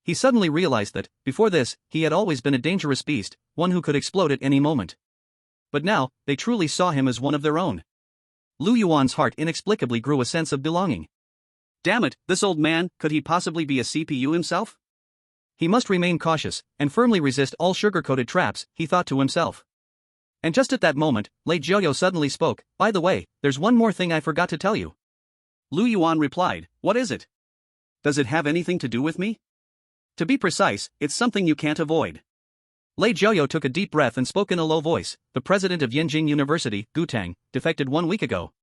He suddenly realized that, before this, he had always been a dangerous beast, one who could explode at any moment. But now, they truly saw him as one of their own. Lu Yuan's heart inexplicably grew a sense of belonging. Damn it, this old man, could he possibly be a CPU himself? He must remain cautious, and firmly resist all sugar-coated traps, he thought to himself. And just at that moment, Lei Jiuyu suddenly spoke, by the way, there's one more thing I forgot to tell you. Lu Yuan replied, what is it? Does it have anything to do with me? To be precise, it's something you can't avoid. Lei Jiuyu took a deep breath and spoke in a low voice. The president of Yenjing University, Gu Tang, defected 1 week ago.